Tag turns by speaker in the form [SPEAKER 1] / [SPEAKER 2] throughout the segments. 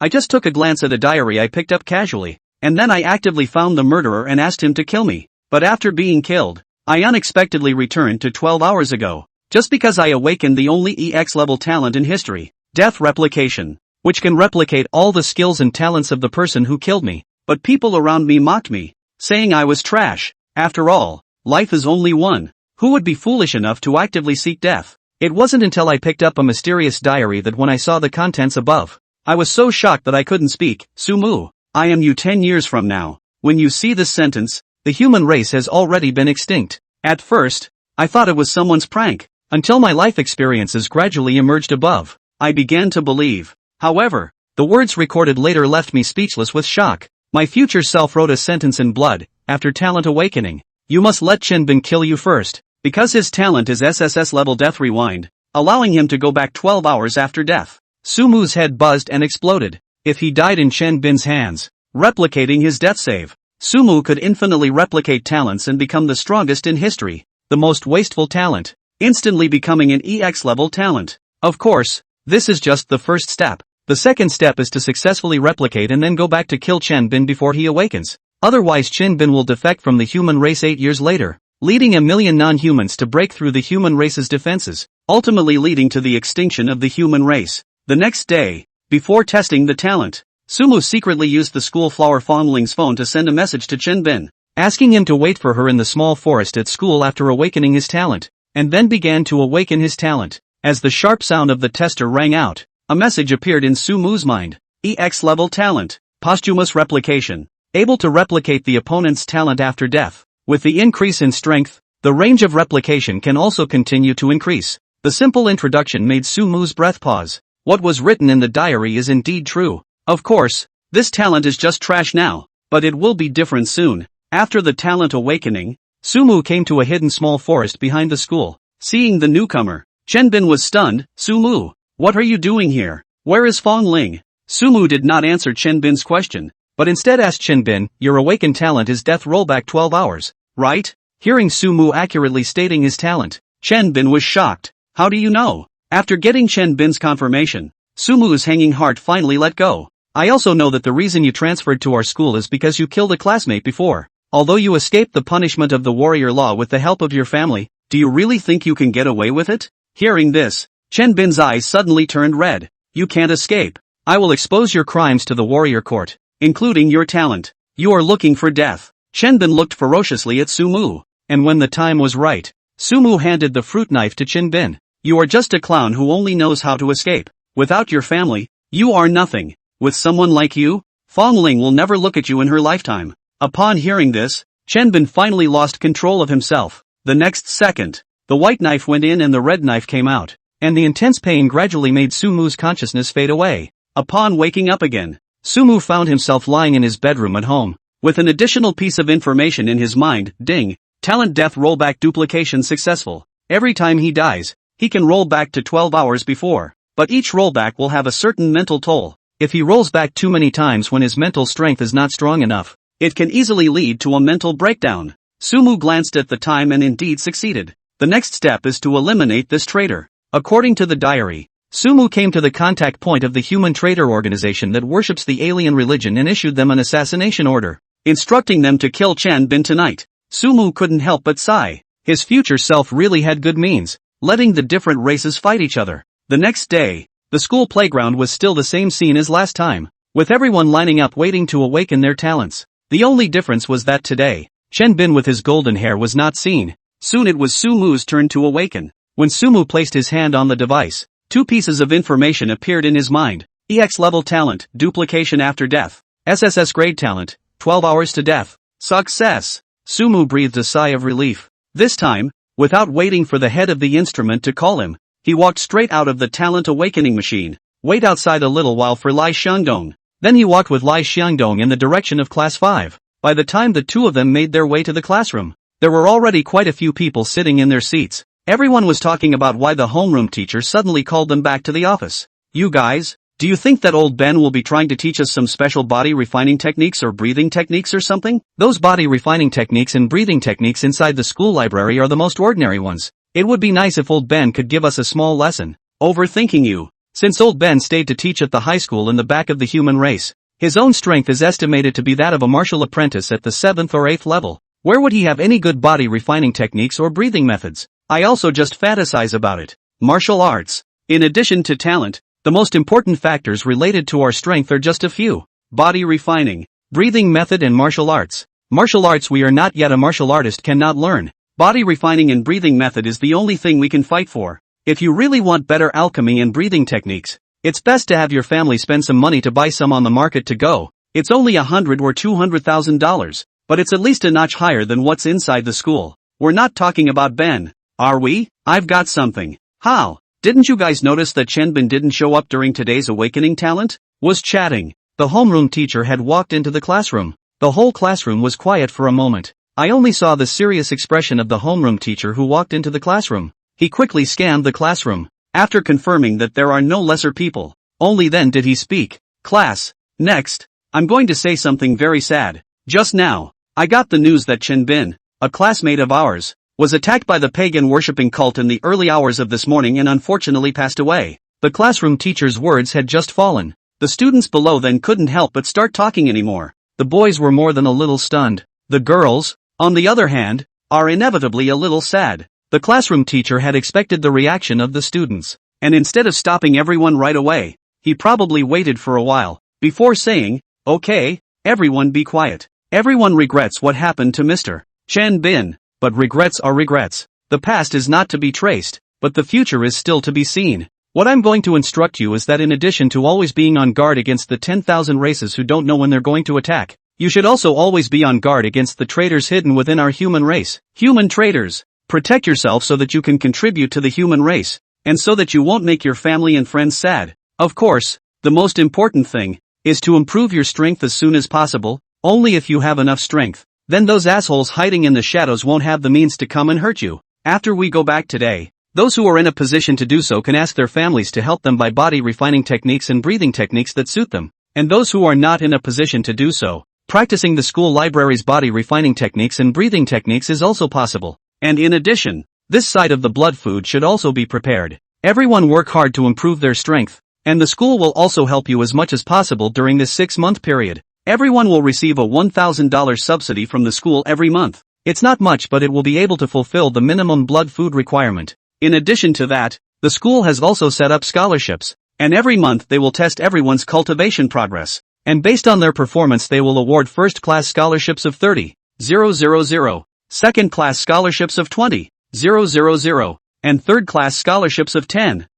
[SPEAKER 1] I just took a glance at a diary I picked up casually, and then I actively found the murderer and asked him to kill me. But after being killed, I unexpectedly returned to 12 hours ago, just because I awakened the only EX level talent in history, death replication, which can replicate all the skills and talents of the person who killed me. But people around me mocked me, saying I was trash. After all, life is only one. Who would be foolish enough to actively seek death? It wasn't until I picked up a mysterious diary that when I saw the contents above, I was so shocked that I couldn't speak. Sumu, I am you 10 years from now. When you see this sentence, the human race has already been extinct. At first, I thought it was someone's prank, until my life experiences gradually emerged above. I began to believe. However, the words recorded later left me speechless with shock. My future self wrote a sentence in blood, after talent awakening. You must let Chenbin kill you first, because his talent is SSS level death rewind, allowing him to go back 12 hours after death. Sumu's head buzzed and exploded. If he died in Chenbin's hands, replicating his death save, Sumu could infinitely replicate talents and become the strongest in history, the most wasteful talent, instantly becoming an EX level talent. Of course, this is just the first step. The second step is to successfully replicate and then go back to kill Chenbin before he awakens. Otherwise Chenbin will defect from the human race 8 years later, leading a million non-humans to break through the human race's defenses, ultimately leading to the extinction of the human race. The next day, before testing the talent, Sumu secretly used the school flower Fongling's phone to send a message to Chenbin, asking him to wait for her in the small forest at school after awakening his talent, and then began to awaken his talent. As the sharp sound of the tester rang out, a message appeared in Sumu's mind. EX level talent, posthumous replication, able to replicate the opponent's talent after death. With the increase in strength, the range of replication can also continue to increase. The simple introduction made Sumu's breath pause. What was written in the diary is indeed true. Of course, this talent is just trash now, but it will be different soon. After the talent awakening, Sumu came to a hidden small forest behind the school. Seeing the newcomer, Chenbin was stunned. Sumu, what are you doing here? Where is Fongling? Sumu did not answer Chenbin's question, but instead asked Chenbin, your awakened talent is death rollback 12 hours, right? Hearing Sumu accurately stating his talent, Chenbin was shocked. How do you know? After getting Chenbin's confirmation, Sumu's hanging heart finally let go. I also know that the reason you transferred to our school is because you killed a classmate before. Although you escaped the punishment of the warrior law with the help of your family, do you really think you can get away with it? Hearing this, Chenbin's eyes suddenly turned red. You can't escape. I will expose your crimes to the warrior court, including your talent. You are looking for death. Chenbin looked ferociously at Sumu, and when the time was right, Sumu handed the fruit knife to Chenbin. You are just a clown who only knows how to escape. Without your family, you are nothing. With someone like you, Fongling will never look at you in her lifetime. Upon hearing this, Chenbin finally lost control of himself. The next second, the white knife went in and the red knife came out, and the intense pain gradually made Sumu's consciousness fade away. Upon waking up again, Sumu found himself lying in his bedroom at home, with an additional piece of information in his mind. Ding, talent death rollback duplication successful. Every time he dies, he can roll back to 12 hours before, but each rollback will have a certain mental toll. If he rolls back too many times when his mental strength is not strong enough, it can easily lead to a mental breakdown. Sumu glanced at the time and indeed succeeded. The next step is to eliminate this traitor. According to the diary, Sumu came to the contact point of the human traitor organization that worships the alien religion and issued them an assassination order, instructing them to kill Chenbin tonight. Sumu couldn't help but sigh. His future self really had good means, letting the different races fight each other. The next day, the school playground was still the same scene as last time, with everyone lining up waiting to awaken their talents. The only difference was that today, Chenbin with his golden hair was not seen. Soon it was Sumu's turn to awaken. When Sumu placed his hand on the device, two pieces of information appeared in his mind. EX level talent, duplication after death. SSS grade talent, 12 hours to death. Success! Sumu breathed a sigh of relief. This time, without waiting for the head of the instrument to call him, he walked straight out of the talent awakening machine. Wait outside a little while for Lai Xiangdong. Then he walked with Lai Xiangdong in the direction of class 5. By the time the two of them made their way to the classroom, there were already quite a few people sitting in their seats. Everyone was talking about why the homeroom teacher suddenly called them back to the office. You guys, do you think that old Ben will be trying to teach us some special body refining techniques or breathing techniques or something? Those body refining techniques and breathing techniques inside the school library are the most ordinary ones. It would be nice if old Ben could give us a small lesson. Overthinking you. since old Ben stayed to teach at the high school in the back of the human race. His own strength is estimated to be that of a martial apprentice at the 7th or 8th level. Where would he have any good body refining techniques or breathing methods? I also just fantasize about it. Martial arts. In addition to talent, the most important factors related to our strength are just a few. Body refining, breathing method and martial arts. Martial arts we are not yet a martial artist cannot learn. Body refining and breathing method is the only thing we can fight for. If you really want better alchemy and breathing techniques, it's best to have your family spend some money to buy some on the market to go. It's only $100,000 or $200,000, but it's at least a notch higher than what's inside the school. We're not talking about Ben, are we? I've got something. How? Didn't you guys notice that Chenbin didn't show up during today's awakening talent? Was chatting. The homeroom teacher had walked into the classroom. The whole classroom was quiet for a moment. I only saw the serious expression of the homeroom teacher who walked into the classroom. He quickly scanned the classroom. After confirming that there are no lesser people, only then did he speak. Class, next, I'm going to say something very sad. Just now, I got the news that Chenbin, a classmate of ours, was attacked by the pagan worshipping cult in the early hours of this morning and unfortunately passed away. The classroom teacher's words had just fallen. The students below then couldn't help but start talking anymore. The boys were more than a little stunned. The girls, on the other hand, are inevitably a little sad. The classroom teacher had expected the reaction of the students, and instead of stopping everyone right away, he probably waited for a while, before saying, "Okay, everyone be quiet. Everyone regrets what happened to Mr. Chenbin, but regrets are regrets. The past is not to be traced, but the future is still to be seen. What I'm going to instruct you is that in addition to always being on guard against the 10,000 races who don't know when they're going to attack, you should also always be on guard against the traitors hidden within our human race. Human traitors. Protect yourself so that you can contribute to the human race, and so that you won't make your family and friends sad. Of course, the most important thing is to improve your strength as soon as possible. Only if you have enough strength, then those assholes hiding in the shadows won't have the means to come and hurt you. After we go back today, those who are in a position to do so can ask their families to help them by body refining techniques and breathing techniques that suit them. And those who are not in a position to do so, practicing the school library's body refining techniques and breathing techniques is also possible. And in addition, this side of the blood food should also be prepared. Everyone work hard to improve their strength, and the school will also help you as much as possible during this 6-month period. Everyone will receive a $1,000 subsidy from the school every month. It's not much, but it will be able to fulfill the minimum blood food requirement. In addition to that, the school has also set up scholarships, and every month they will test everyone's cultivation progress, and based on their performance they will award first-class scholarships of 30,000, second-class scholarships of 20,000, and third-class scholarships of 10,000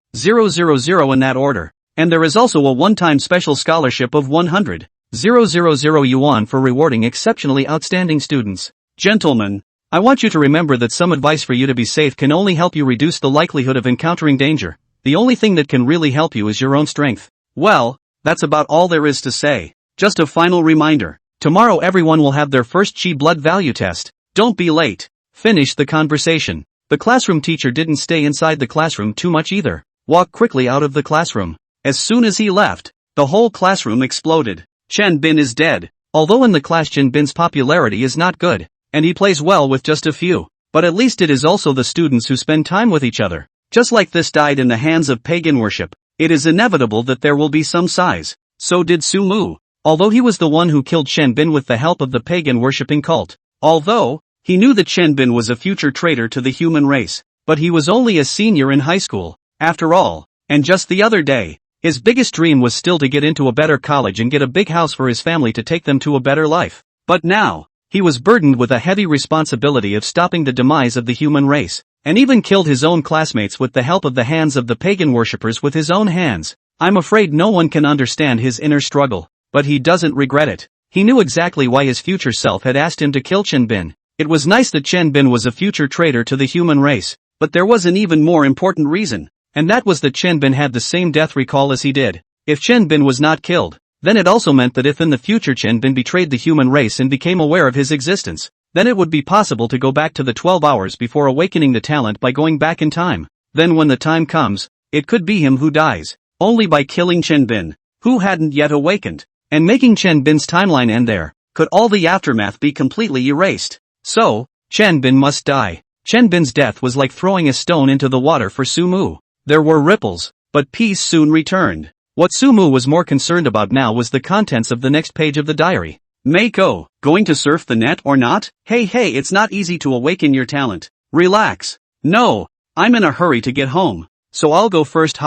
[SPEAKER 1] in that order. And there is also a one-time special scholarship of 100,000 yuan for rewarding exceptionally outstanding students. Gentlemen, I want you to remember that some advice for you to be safe can only help you reduce the likelihood of encountering danger. The only thing that can really help you is your own strength. Well, that's about all there is to say. Just a final reminder. Tomorrow everyone will have their first chi blood value test. Don't be late. Finish the conversation. The classroom teacher didn't stay inside the classroom too much either. Walk quickly out of the classroom. As soon as he left, the whole classroom exploded. Chenbin is dead. Although in the class Chenbin's popularity is not good, and he plays well with just a few, but at least it is also the students who spend time with each other. Just like this died in the hands of pagan worship, it is inevitable that there will be some size. So did Sumu. Although he was the one who killed Chenbin with the help of the pagan worshipping cult. Although, he knew that Chenbin was a future traitor to the human race, but he was only a senior in high school, after all, and just the other day, his biggest dream was still to get into a better college and get a big house for his family to take them to a better life. But now, he was burdened with a heavy responsibility of stopping the demise of the human race, and even killed his own classmates with the help of the hands of the pagan worshippers with his own hands. I'm afraid no one can understand his inner struggle, but he doesn't regret it. He knew exactly why his future self had asked him to kill Chenbin. It was nice that Chenbin was a future traitor to the human race, but there was an even more important reason, and that was that Chenbin had the same death recall as he did. If Chenbin was not killed, then it also meant that if in the future Chenbin betrayed the human race and became aware of his existence, then it would be possible to go back to the 12 hours before awakening the talent by going back in time. Then when the time comes, it could be him who dies, only by killing Chenbin, who hadn't yet awakened, and making Chenbin's timeline end there. Could all the aftermath be completely erased? So, Chenbin must die. Chenbin's death was like throwing a stone into the water for Sumu. There were ripples, but peace soon returned. What Sumu was more concerned about now was the contents of the next page of the diary. Mako, going to surf the net or not? Hey, it's not easy to awaken your talent. Relax. No, I'm in a hurry to get home, so I'll go first.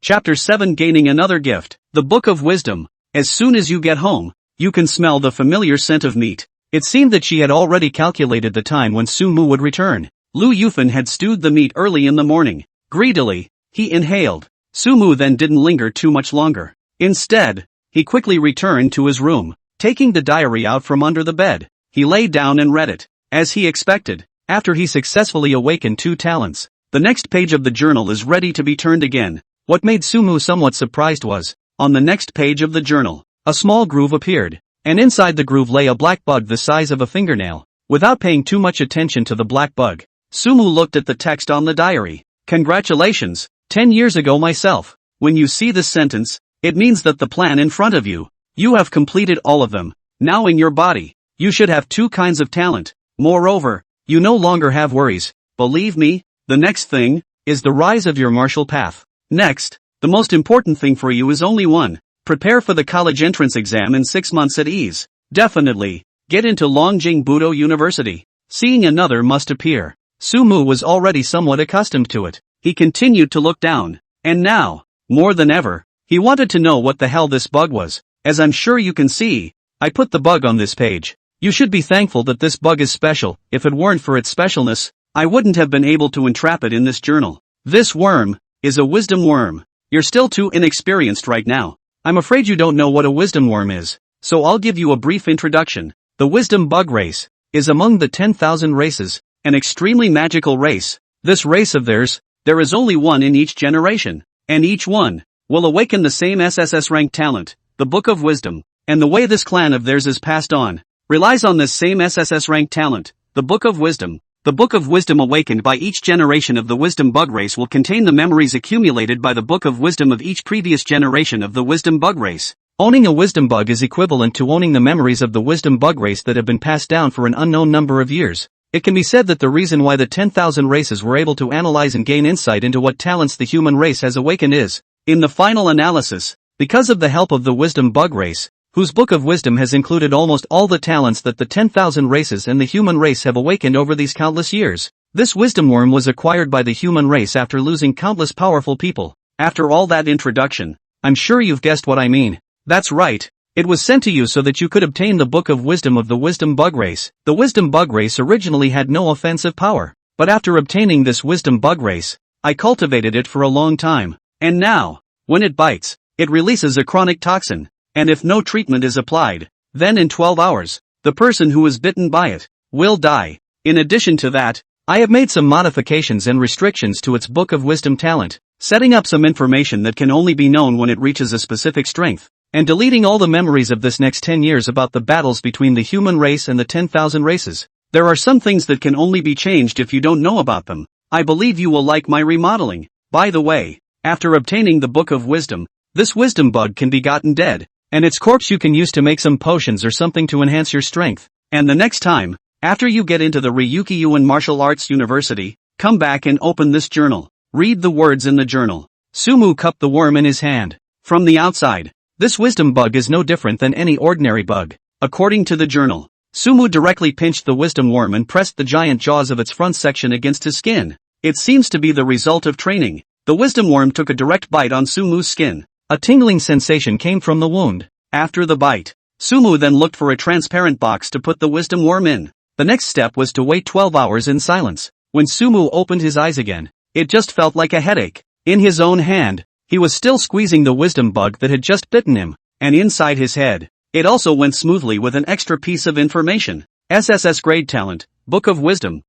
[SPEAKER 1] Chapter 7, Gaining Another Gift. The Book of Wisdom. As soon as you get home, you can smell the familiar scent of meat. It seemed that she had already calculated the time when Sumu would return. Lu Yufan had stewed the meat early in the morning. Greedily, he inhaled. Sumu then didn't linger too much longer. Instead, he quickly returned to his room. Taking the diary out from under the bed, he lay down and read it. As he expected, after he successfully awakened 2 talents, the next page of the journal is ready to be turned again. What made Sumu somewhat surprised was, on the next page of the journal, a small groove appeared, and inside the groove lay a black bug the size of a fingernail. Without paying too much attention to the black bug, Sumu looked at the text on the diary. Congratulations, 10 years ago myself. When you see this sentence, it means that the plan in front of you, you have completed all of them. Now in your body, you should have 2 kinds of talent. Moreover, you no longer have worries. Believe me, the next thing is the rise of your martial path. Next, the most important thing for you is only one. Prepare for the college entrance exam in 6 months at ease. Definitely, get into Longjing Budo University. Seeing another must appear. Sumu was already somewhat accustomed to it. He continued to look down. And now, more than ever, he wanted to know what the hell this bug was. As I'm sure you can see, I put the bug on this page. You should be thankful that this bug is special. If it weren't for its specialness, I wouldn't have been able to entrap it in this journal. This worm is a wisdom worm. You're still too inexperienced right now. I'm afraid you don't know what a wisdom worm is, so I'll give you a brief introduction. The wisdom bug race is among the 10,000 races, an extremely magical race. This race of theirs, there is only one in each generation, and each one will awaken the same SSS rank talent, the Book of Wisdom, and the way this clan of theirs is passed on relies on this same SSS rank talent, the Book of Wisdom. The Book of Wisdom awakened by each generation of the Wisdom Bug Race will contain the memories accumulated by the Book of Wisdom of each previous generation of the Wisdom Bug Race. Owning a Wisdom Bug is equivalent to owning the memories of the Wisdom Bug Race that have been passed down for an unknown number of years. It can be said that the reason why the 10,000 races were able to analyze and gain insight into what talents the human race has awakened is, in the final analysis, because of the help of the Wisdom Bug Race, whose Book of Wisdom has included almost all the talents that the 10,000 races and the human race have awakened over these countless years. This wisdom worm was acquired by the human race after losing countless powerful people. After all that introduction, I'm sure you've guessed what I mean. That's right. It was sent to you so that you could obtain the Book of Wisdom of the Wisdom Bug Race. The Wisdom Bug Race originally had no offensive power, but after obtaining this Wisdom Bug Race, I cultivated it for a long time. And now, when it bites, it releases a chronic toxin. And if no treatment is applied, then in 12 hours, the person who is bitten by it will die. In addition to that, I have made some modifications and restrictions to its Book of Wisdom talent, setting up some information that can only be known when it reaches a specific strength, and deleting all the memories of this next 10 years about the battles between the human race and the 10,000 races. There are some things that can only be changed if you don't know about them. I believe you will like my remodeling. By the way, after obtaining the Book of Wisdom, this wisdom bug can be gotten dead. And its corpse you can use to make some potions or something to enhance your strength. And the next time, after you get into the Ryukyuan Martial Arts University, come back and open this journal. Read the words in the journal. Sumu cupped the worm in his hand. From the outside, this wisdom bug is no different than any ordinary bug. According to the journal, Sumu directly pinched the wisdom worm and pressed the giant jaws of its front section against his skin. It seems to be the result of training. The wisdom worm took a direct bite on Sumu's skin. A tingling sensation came from the wound. After the bite, Sumu then looked for a transparent box to put the wisdom worm in. The next step was to wait 12 hours in silence. When Sumu opened his eyes again, it just felt like a headache. In his own hand, he was still squeezing the wisdom bug that had just bitten him, and inside his head, it also went smoothly with an extra piece of information. SSS grade talent, Book of Wisdom,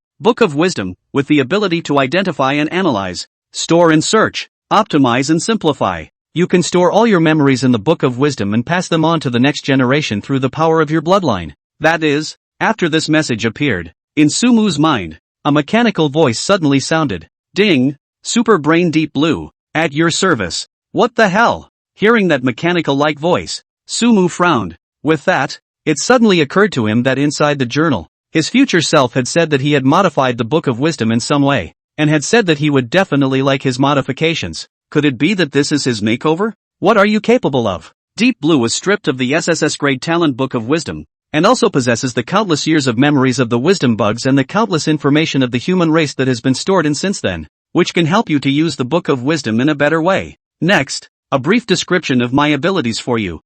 [SPEAKER 1] with the ability to identify and analyze, store and search, optimize and simplify. You can store all your memories in the Book of Wisdom and pass them on to the next generation through the power of your bloodline. That is, after this message appeared, in Sumu's mind, a mechanical voice suddenly sounded. Ding, Super Brain Deep Blue, at your service. What the hell? Hearing that mechanical-like voice, Sumu frowned. With that, it suddenly occurred to him that inside the journal, his future self had said that he had modified the Book of Wisdom in some way, and had said that he would definitely like his modifications. Could it be that this is his makeover? What are you capable of? Deep Blue was stripped of the SSS grade talent Book of Wisdom, and also possesses the countless years of memories of the wisdom bugs and the countless information of the human race that has been stored in since then, which can help you to use the Book of Wisdom in a better way. Next, a brief description of my abilities for you.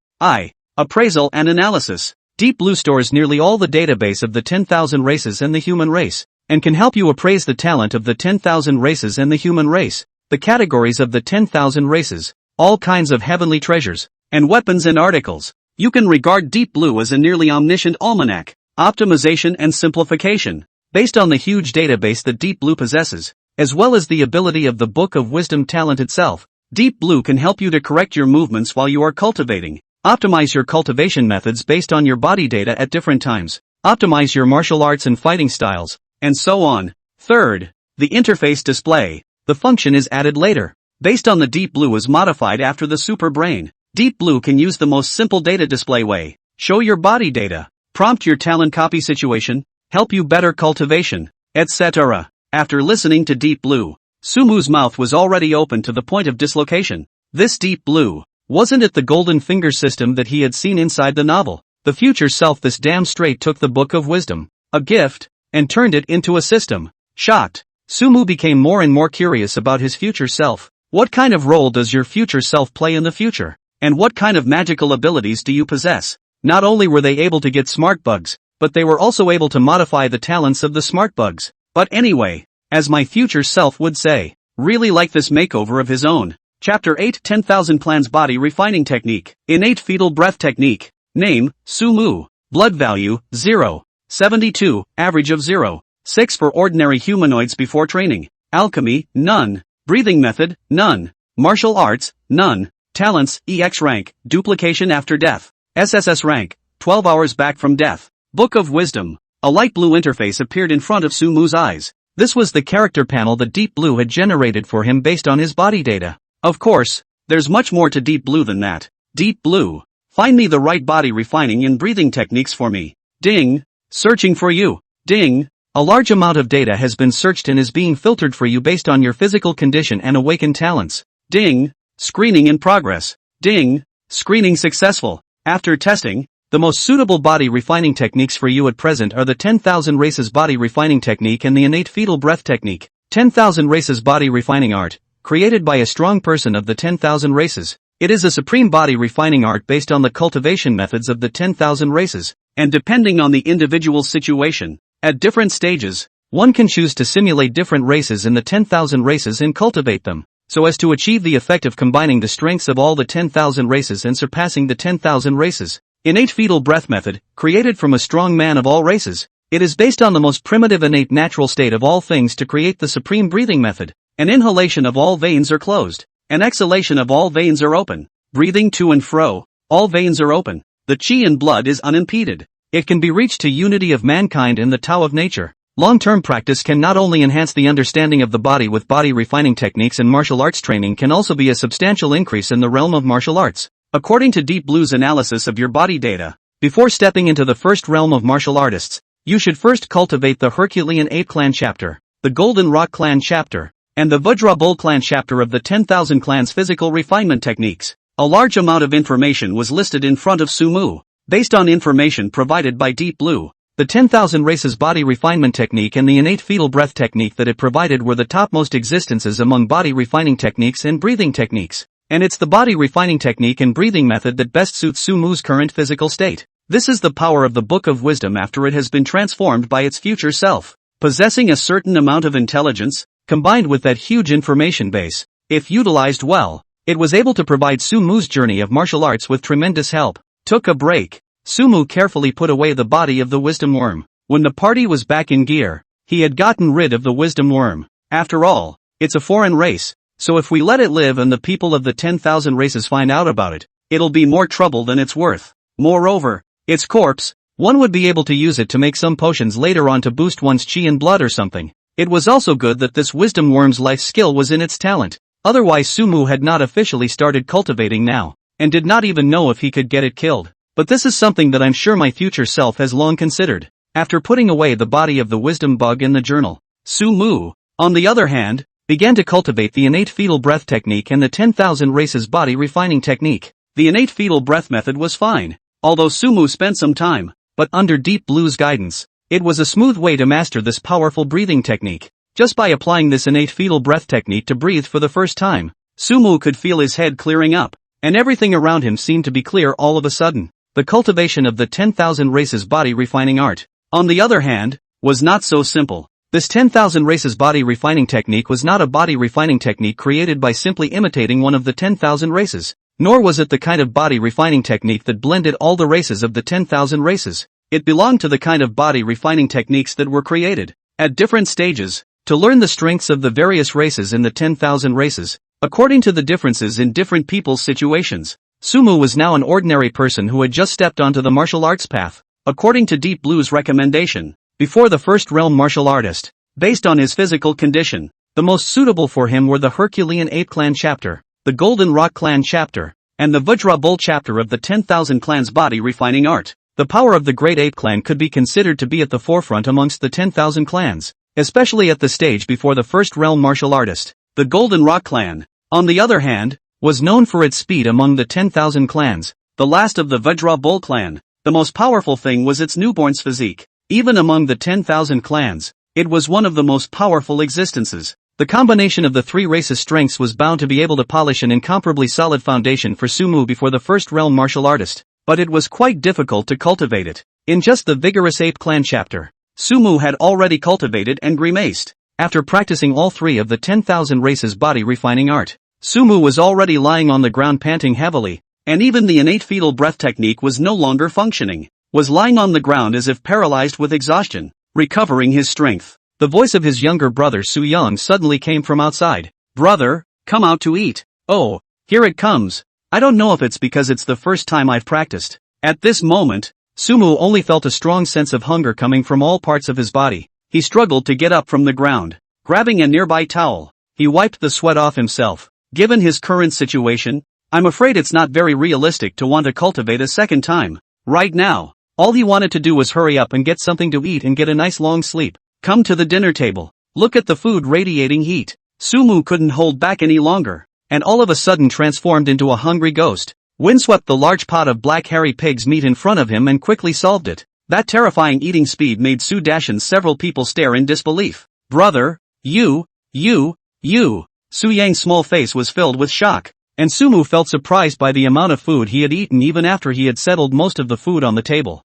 [SPEAKER 1] Appraisal and analysis. Deep Blue stores nearly all the database of the 10,000 races and the human race, and can help you appraise the talent of the 10,000 races and the human race, the categories of the 10,000 races, all kinds of heavenly treasures, and weapons and articles. You can regard Deep Blue as a nearly omniscient almanac, optimization and simplification, based on the huge database that Deep Blue possesses, as well as the ability of the Book of Wisdom talent itself. Deep Blue can help you to correct your movements while you are cultivating, optimize your cultivation methods based on your body data at different times, optimize your martial arts and fighting styles, and so on. Third, the interface display. The function is added later. Based on the Deep Blue is modified after the Super Brain. Deep Blue can use the most simple data display way, show your body data, prompt your talent copy situation, help you better cultivation, etc. After listening to Deep Blue, Sumu's mouth was already open to the point of dislocation. This Deep Blue, wasn't it the golden finger system that he had seen inside the novel? The future self this damn straight took the Book of Wisdom, a gift, and turned it into a system. Shocked, Sumu became more and more curious about his future self. What kind of role does your future self play in the future? And what kind of magical abilities do you possess? Not only were they able to get smart bugs, but they were also able to modify the talents of the smart bugs. But anyway, as my future self would say, really like this makeover of his own. Chapter 8 10,000 Plans Body Refining Technique. Innate Fetal Breath Technique. Name, Sumu. Blood value, 0. 72, average of 0. 6 for ordinary humanoids before training. Alchemy, none. Breathing method, none. Martial arts, none. Talents, EX rank, duplication after death. SSS rank, 12 hours back from death. Book of Wisdom. A light blue interface appeared in front of Sumu's eyes. This was the character panel that Deep Blue had generated for him based on his body data. Of course, there's much more to Deep Blue than that. Deep Blue, find me the right body refining and breathing techniques for me. Ding. Searching for you. Ding. A large amount of data has been searched and is being filtered for you based on your physical condition and awakened talents. Ding. Screening in progress. Ding. Screening successful. After testing, the most suitable body refining techniques for you at present are the 10,000 Races Body Refining Technique and the Innate Fetal Breath Technique. 10,000 Races Body Refining Art, created by a strong person of the 10,000 races. It is a supreme body refining art based on the cultivation methods of the 10,000 races, and depending on the individual situation, at different stages, one can choose to simulate different races in the 10,000 races and cultivate them, so as to achieve the effect of combining the strengths of all the 10,000 races and surpassing the 10,000 races. Innate Fetal Breath Method, created from a strong man of all races. It is based on the most primitive innate natural state of all things to create the supreme breathing method. An inhalation of all veins are closed. An exhalation of all veins are open. Breathing to and fro, all veins are open. The chi in blood is unimpeded. It can be reached to unity of mankind in the Tao of nature. Long-term practice can not only enhance the understanding of the body with body refining techniques, and martial arts training can also be a substantial increase in the realm of martial arts. According to Deep Blue's analysis of your body data, before stepping into the first realm of martial artists, you should first cultivate the Herculean Ape Clan chapter, the Golden Rock Clan chapter, and the Vajra Bull Clan chapter of the 10,000 Clans Physical Refinement Techniques. A large amount of information was listed in front of Sumu. Based on information provided by Deep Blue, the 10,000 Races Body Refinement Technique and the Innate Fetal Breath Technique that it provided were the topmost existences among body refining techniques and breathing techniques. And it's the body refining technique and breathing method that best suits Sumu's current physical state. This is the power of the Book of Wisdom after it has been transformed by its future self. Possessing a certain amount of intelligence, combined with that huge information base, if utilized well, it was able to provide Sumu's journey of martial arts with tremendous help. Took a break. Sumu carefully put away the body of the wisdom worm. When the party was back in gear, he had gotten rid of the wisdom worm. After all, it's a foreign race, so if we let it live and the people of the 10,000 races find out about it, it'll be more trouble than it's worth. Moreover, its corpse, one would be able to use it to make some potions later on to boost one's chi and blood or something. It was also good that this wisdom worm's life skill was in its talent. Otherwise Sumu had not officially started cultivating now, and did not even know if he could get it killed. But this is something that I'm sure my future self has long considered. After putting away the body of the wisdom bug in the journal, Sumu, on the other hand, began to cultivate the innate fetal breath technique and the 10,000 races body refining technique. The innate fetal breath method was fine, although Sumu spent some time, but under Deep Blue's guidance, it was a smooth way to master this powerful breathing technique. Just by applying this innate fetal breath technique to breathe for the first time, Sumu could feel his head clearing up, and everything around him seemed to be clear all of a sudden. The cultivation of the 10,000 races body refining art, on the other hand, was not so simple. This 10,000 races body refining technique was not a body refining technique created by simply imitating one of the 10,000 races, nor was it the kind of body refining technique that blended all the races of the 10,000 races. It belonged to the kind of body refining techniques that were created, at different stages, to learn the strengths of the various races in the 10,000 races, according to the differences in different people's situations. Sumu was now an ordinary person who had just stepped onto the martial arts path, according to Deep Blue's recommendation, before the first realm martial artist. Based on his physical condition, the most suitable for him were the Herculean Ape Clan chapter, the Golden Rock Clan chapter, and the Vajra Bull chapter of the 10,000 clans body refining art. The power of the Great Ape Clan could be considered to be at the forefront amongst the 10,000 clans, especially at the stage before the first realm martial artist. The Golden Rock Clan, on the other hand, was known for its speed among the 10,000 clans. The last of the Vajra Bull clan, the most powerful thing was its newborn's physique. Even among the 10,000 clans, it was one of the most powerful existences. The combination of the three races' strengths was bound to be able to polish an incomparably solid foundation for Sumu before the first realm martial artist, but it was quite difficult to cultivate it. In just the vigorous Ape Clan chapter, Sumu had already cultivated and grimaced. After practicing all three of the 10,000 races body refining art, Sumu was already lying on the ground panting heavily, and even the innate fetal breath technique was no longer functioning, was lying on the ground as if paralyzed with exhaustion, recovering his strength. The voice of his younger brother Su Yang suddenly came from outside. "Brother, come out to eat." "Oh, here it comes. I don't know if it's because it's the first time I've practiced." At this moment, Sumu only felt a strong sense of hunger coming from all parts of his body. He struggled to get up from the ground. Grabbing a nearby towel, he wiped the sweat off himself. Given his current situation, I'm afraid it's not very realistic to want to cultivate a second time. Right now, all he wanted to do was hurry up and get something to eat and get a nice long sleep. Come to the dinner table. Look at the food radiating heat. Sumu couldn't hold back any longer, and all of a sudden transformed into a hungry ghost. Windswept the large pot of black hairy pig's meat in front of him and quickly solved it. That terrifying eating speed made Su Dashan several people stare in disbelief. "Brother, you. Su Yang's small face was filled with shock, and Sumu felt surprised by the amount of food he had eaten even after he had settled most of the food on the table.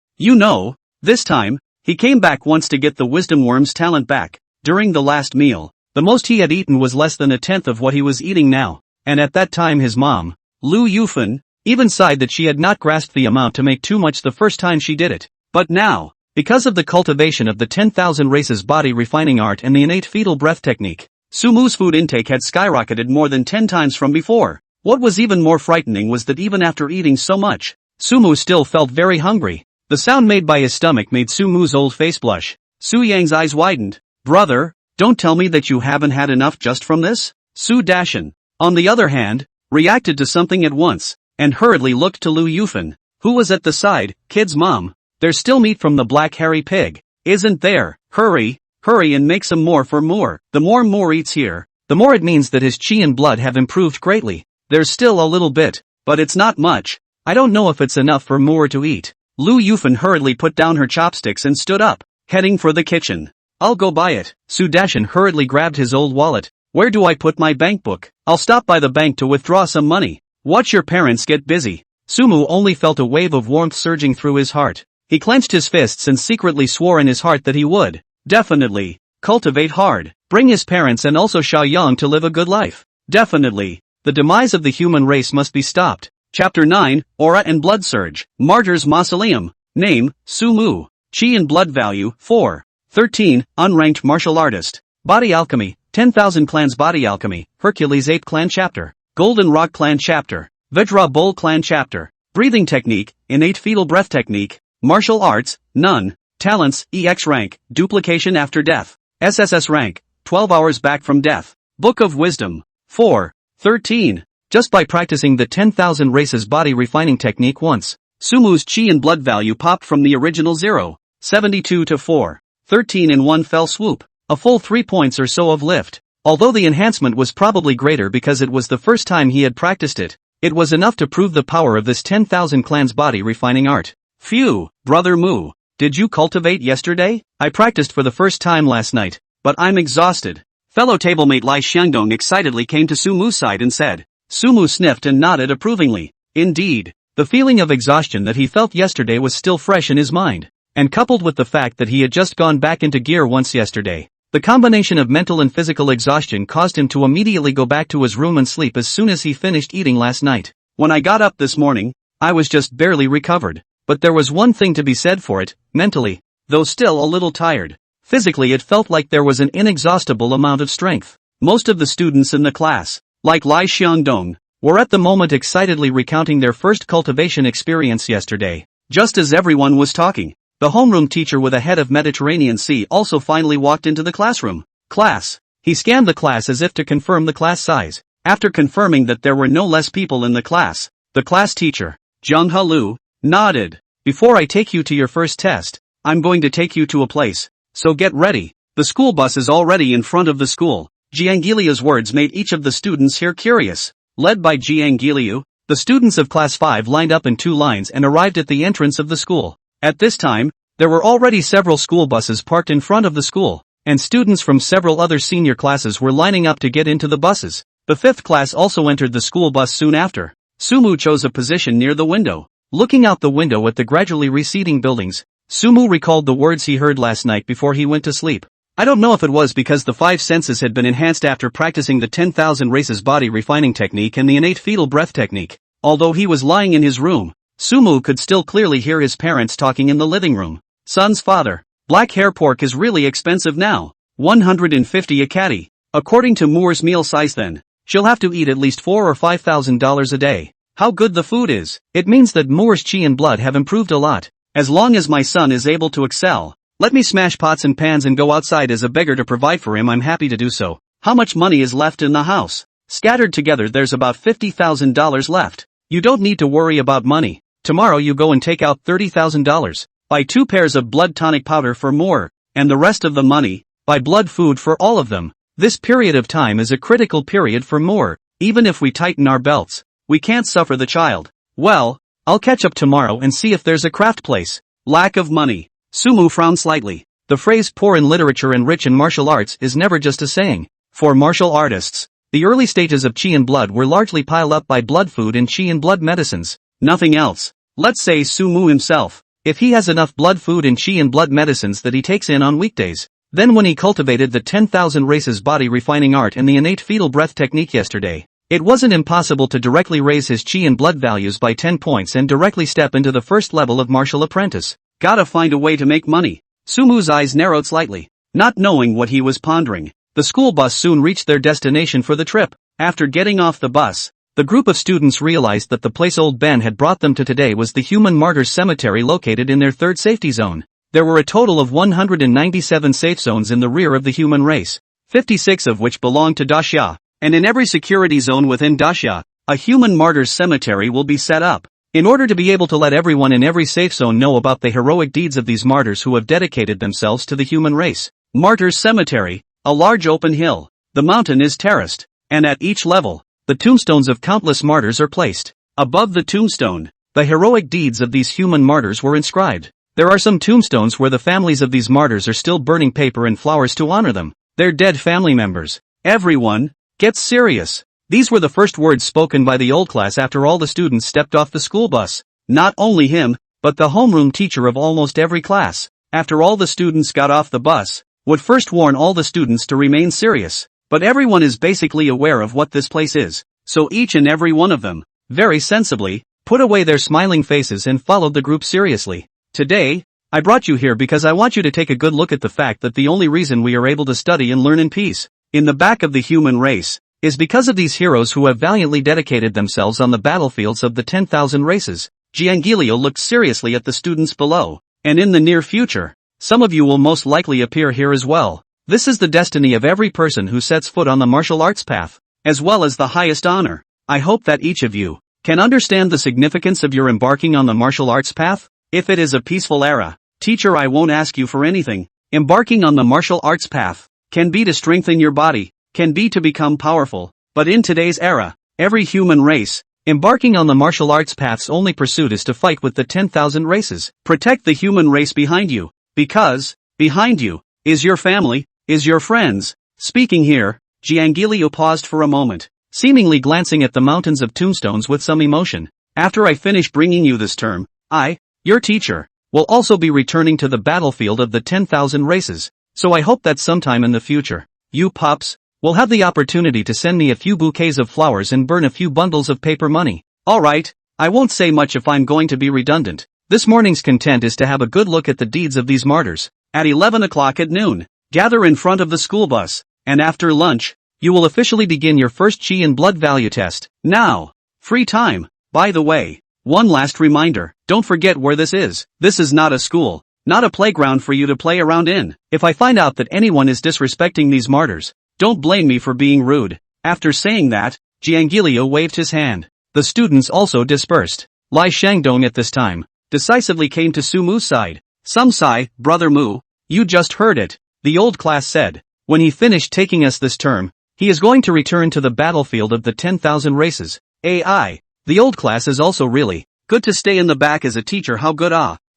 [SPEAKER 1] This time, he came back once to get the wisdom worm's talent back. During the last meal, the most he had eaten was less than a tenth of what he was eating now, and at that time his mom, Lu Yufan, even sighed that she had not grasped the amount to make too much the first time she did it. But now, because of the cultivation of the 10,000 races body refining art and the innate fetal breath technique, Sumu's food intake had skyrocketed more than 10 times from before. What was even more frightening was that even after eating so much, Sumu still felt very hungry. The sound made by his stomach made Sumu's old face blush. Su Yang's eyes widened. "Brother, don't tell me that you haven't had enough just from this?" Su Dashan, on the other hand, reacted to something at once, and hurriedly looked to Lu Yufan, who was at the side. "Kid's mom, there's still meat from the black hairy pig, isn't there? Hurry and make some more for Moore. The more Moore eats here, the more it means that his chi and blood have improved greatly. There's still a little bit, but it's not much. I don't know if it's enough for Moore to eat." Lu Yufan hurriedly put down her chopsticks and stood up, heading for the kitchen. "I'll go buy it." Su Dashan hurriedly grabbed his old wallet. "Where do I put my bank book? I'll stop by the bank to withdraw some money." "Watch your parents get busy." Sumu only felt a wave of warmth surging through his heart. He clenched his fists and secretly swore in his heart that he would, definitely, cultivate hard, bring his parents and also Xiaoyang to live a good life. Definitely, the demise of the human race must be stopped. Chapter 9, Aura and Blood Surge. Martyr's Mausoleum. Name, Sumu. Chi and Blood Value, 4. 13, Unranked Martial Artist. Body Alchemy, 10,000 Clans Body Alchemy, Hercules Ape Clan Chapter. Golden Rock Clan Chapter. Vajra Bull Clan Chapter. Breathing Technique, Innate Fetal Breath Technique. Martial Arts, None. Talents, EX Rank, Duplication After Death. SSS Rank, 12 hours back from death. Book of Wisdom, 4. 13. Just by practicing the 10,000 races body refining technique once, Sumu's chi and blood value popped from the original 0.72 to 4.13 in one fell swoop, a full 3 points or so of lift. Although the enhancement was probably greater because it was the first time he had practiced it, it was enough to prove the power of this 10,000 clans body refining art. Phew, brother Mu. Did you cultivate yesterday? I practiced for the first time last night, but I'm exhausted. Fellow tablemate Lai Xiangdong excitedly came to Su Mu's side and said. Su Mu sniffed and nodded approvingly. Indeed, the feeling of exhaustion that he felt yesterday was still fresh in his mind, and coupled with the fact that he had just gone back into gear once yesterday, the combination of mental and physical exhaustion caused him to immediately go back to his room and sleep as soon as he finished eating last night. When I got up this morning, I was just barely recovered, but there was one thing to be said for it, mentally, though still a little tired. Physically it felt like there was an inexhaustible amount of strength. Most of the students in the class, like Lai Xiangdong, were at the moment excitedly recounting their first cultivation experience yesterday. Just as everyone was talking, the homeroom teacher with a head of Mediterranean Sea also finally walked into the classroom. Class. He scanned the class as if to confirm the class size. After confirming that there were no less people in the class, the class teacher, Zhang Halu, nodded. Before I take you to your first test, I'm going to take you to a place, so get ready. The school bus is already in front of the school. Jiangiliu's words made each of the students here curious. Led by Jiangiliu, the students of class 5 lined up in 2 lines and arrived at the entrance of the school. At this time, there were already several school buses parked in front of the school, and students from several other senior classes were lining up to get into the buses. The 5th class also entered the school bus soon after. Sumu chose a position near the window. Looking out the window at the gradually receding buildings, Sumu recalled the words he heard last night before he went to sleep. I don't know if it was because the 5 senses had been enhanced after practicing the 10,000 races body refining technique and the innate fetal breath technique. Although he was lying in his room, Sumu could still clearly hear his parents talking in the living room. Son's father, black hair pork is really expensive now. 150 a caddy. According to Moore's meal size then, she'll have to eat at least $4,000 or $5,000 a day. How good the food is. It means that Moore's chi and blood have improved a lot. As long as my son is able to excel, let me smash pots and pans and go outside as a beggar to provide for him. I'm happy to do so. How much money is left in the house? Scattered together there's about $50,000 left. You don't need to worry about money. Tomorrow you go and take out $30,000. Buy 2 pairs of blood tonic powder for Moore, and the rest of the money, buy blood food for all of them. This period of time is a critical period for Moore. Even if we tighten our belts, we can't suffer the child. Well, I'll catch up tomorrow and see if there's a craft place. Lack of money. Sumu frowned slightly. The phrase poor in literature and rich in martial arts is never just a saying. For martial artists, the early stages of chi and blood were largely piled up by blood food and chi and blood medicines. Nothing else. Let's say Sumu himself. If he has enough blood food and chi and blood medicines that he takes in on weekdays, then when he cultivated the 10,000 races body refining art and the innate fetal breath technique yesterday, it wasn't impossible to directly raise his chi and blood values by 10 points and directly step into the first level of martial apprentice. Gotta find a way to make money. Sumu's eyes narrowed slightly. Not knowing what he was pondering, the school bus soon reached their destination for the trip. After getting off the bus, the group of students realized that the place old Ben had brought them to today was the Human Martyrs Cemetery located in their 3rd safety zone. There were a total of 197 safe zones in the rear of the human race, 56 of which belonged to Daxia, and in every security zone within Daxia, a Human Martyrs Cemetery will be set up. In order to be able to let everyone in every safe zone know about the heroic deeds of these martyrs who have dedicated themselves to the human race. Martyrs Cemetery, a large open hill. The mountain is terraced, and at each level, the tombstones of countless martyrs are placed. Above the tombstone, the heroic deeds of these human martyrs were inscribed. There are some tombstones where the families of these martyrs are still burning paper and flowers to honor them, their dead family members. Everyone, get serious. These were the first words spoken by the old class after all the students stepped off the school bus. Not only him, but the homeroom teacher of almost every class, after all the students got off the bus, would first warn all the students to remain serious. But everyone is basically aware of what this place is, so each and every one of them, very sensibly, put away their smiling faces and followed the group seriously. Today, I brought you here because I want you to take a good look at the fact that the only reason we are able to study and learn in peace, in the back of the human race, is because of these heroes who have valiantly dedicated themselves on the battlefields of the 10,000 races. Giangilio looked seriously at the students below, and in the near future, some of you will most likely appear here as well. This is the destiny of every person who sets foot on the martial arts path, as well as the highest honor. I hope that each of you can understand the significance of your embarking on the martial arts path. If it is a peaceful era, teacher, I won't ask you for anything. Embarking on the martial arts path can be to strengthen your body, can be to become powerful. But in today's era, every human race, embarking on the martial arts path's only pursuit is to fight with the 10,000 races. Protect the human race behind you, because, behind you, is your family, is your friends. Speaking here, Giangilio paused for a moment, seemingly glancing at the mountains of tombstones with some emotion. After I finish bringing you this term, I, your teacher, will also be returning to the battlefield of the 10,000 races, so I hope that sometime in the future, you pups, will have the opportunity to send me a few bouquets of flowers and burn a few bundles of paper money. Alright, I won't say much if I'm going to be redundant. This morning's content is to have a good look at the deeds of these martyrs. At 11 o'clock at noon, gather in front of the school bus, and after lunch, you will officially begin your first chi and blood value test. Now, free time. By the way, one last reminder, don't forget where this is. This is not a school, not a playground for you to play around in. If I find out that anyone is disrespecting these martyrs, don't blame me for being rude. After saying that, Giangilio waved his hand. The students also dispersed. Lai Shangdong at this time, decisively came to Su Mu's side. Some sigh, Brother Mu, you just heard it, the old class said. When he finished taking us this term, he is going to return to the battlefield of the 10,000 races. AI. The old class is also really good to stay in the back as a teacher. How good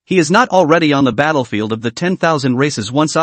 [SPEAKER 1] he is not already on the battlefield of the 10,000 races once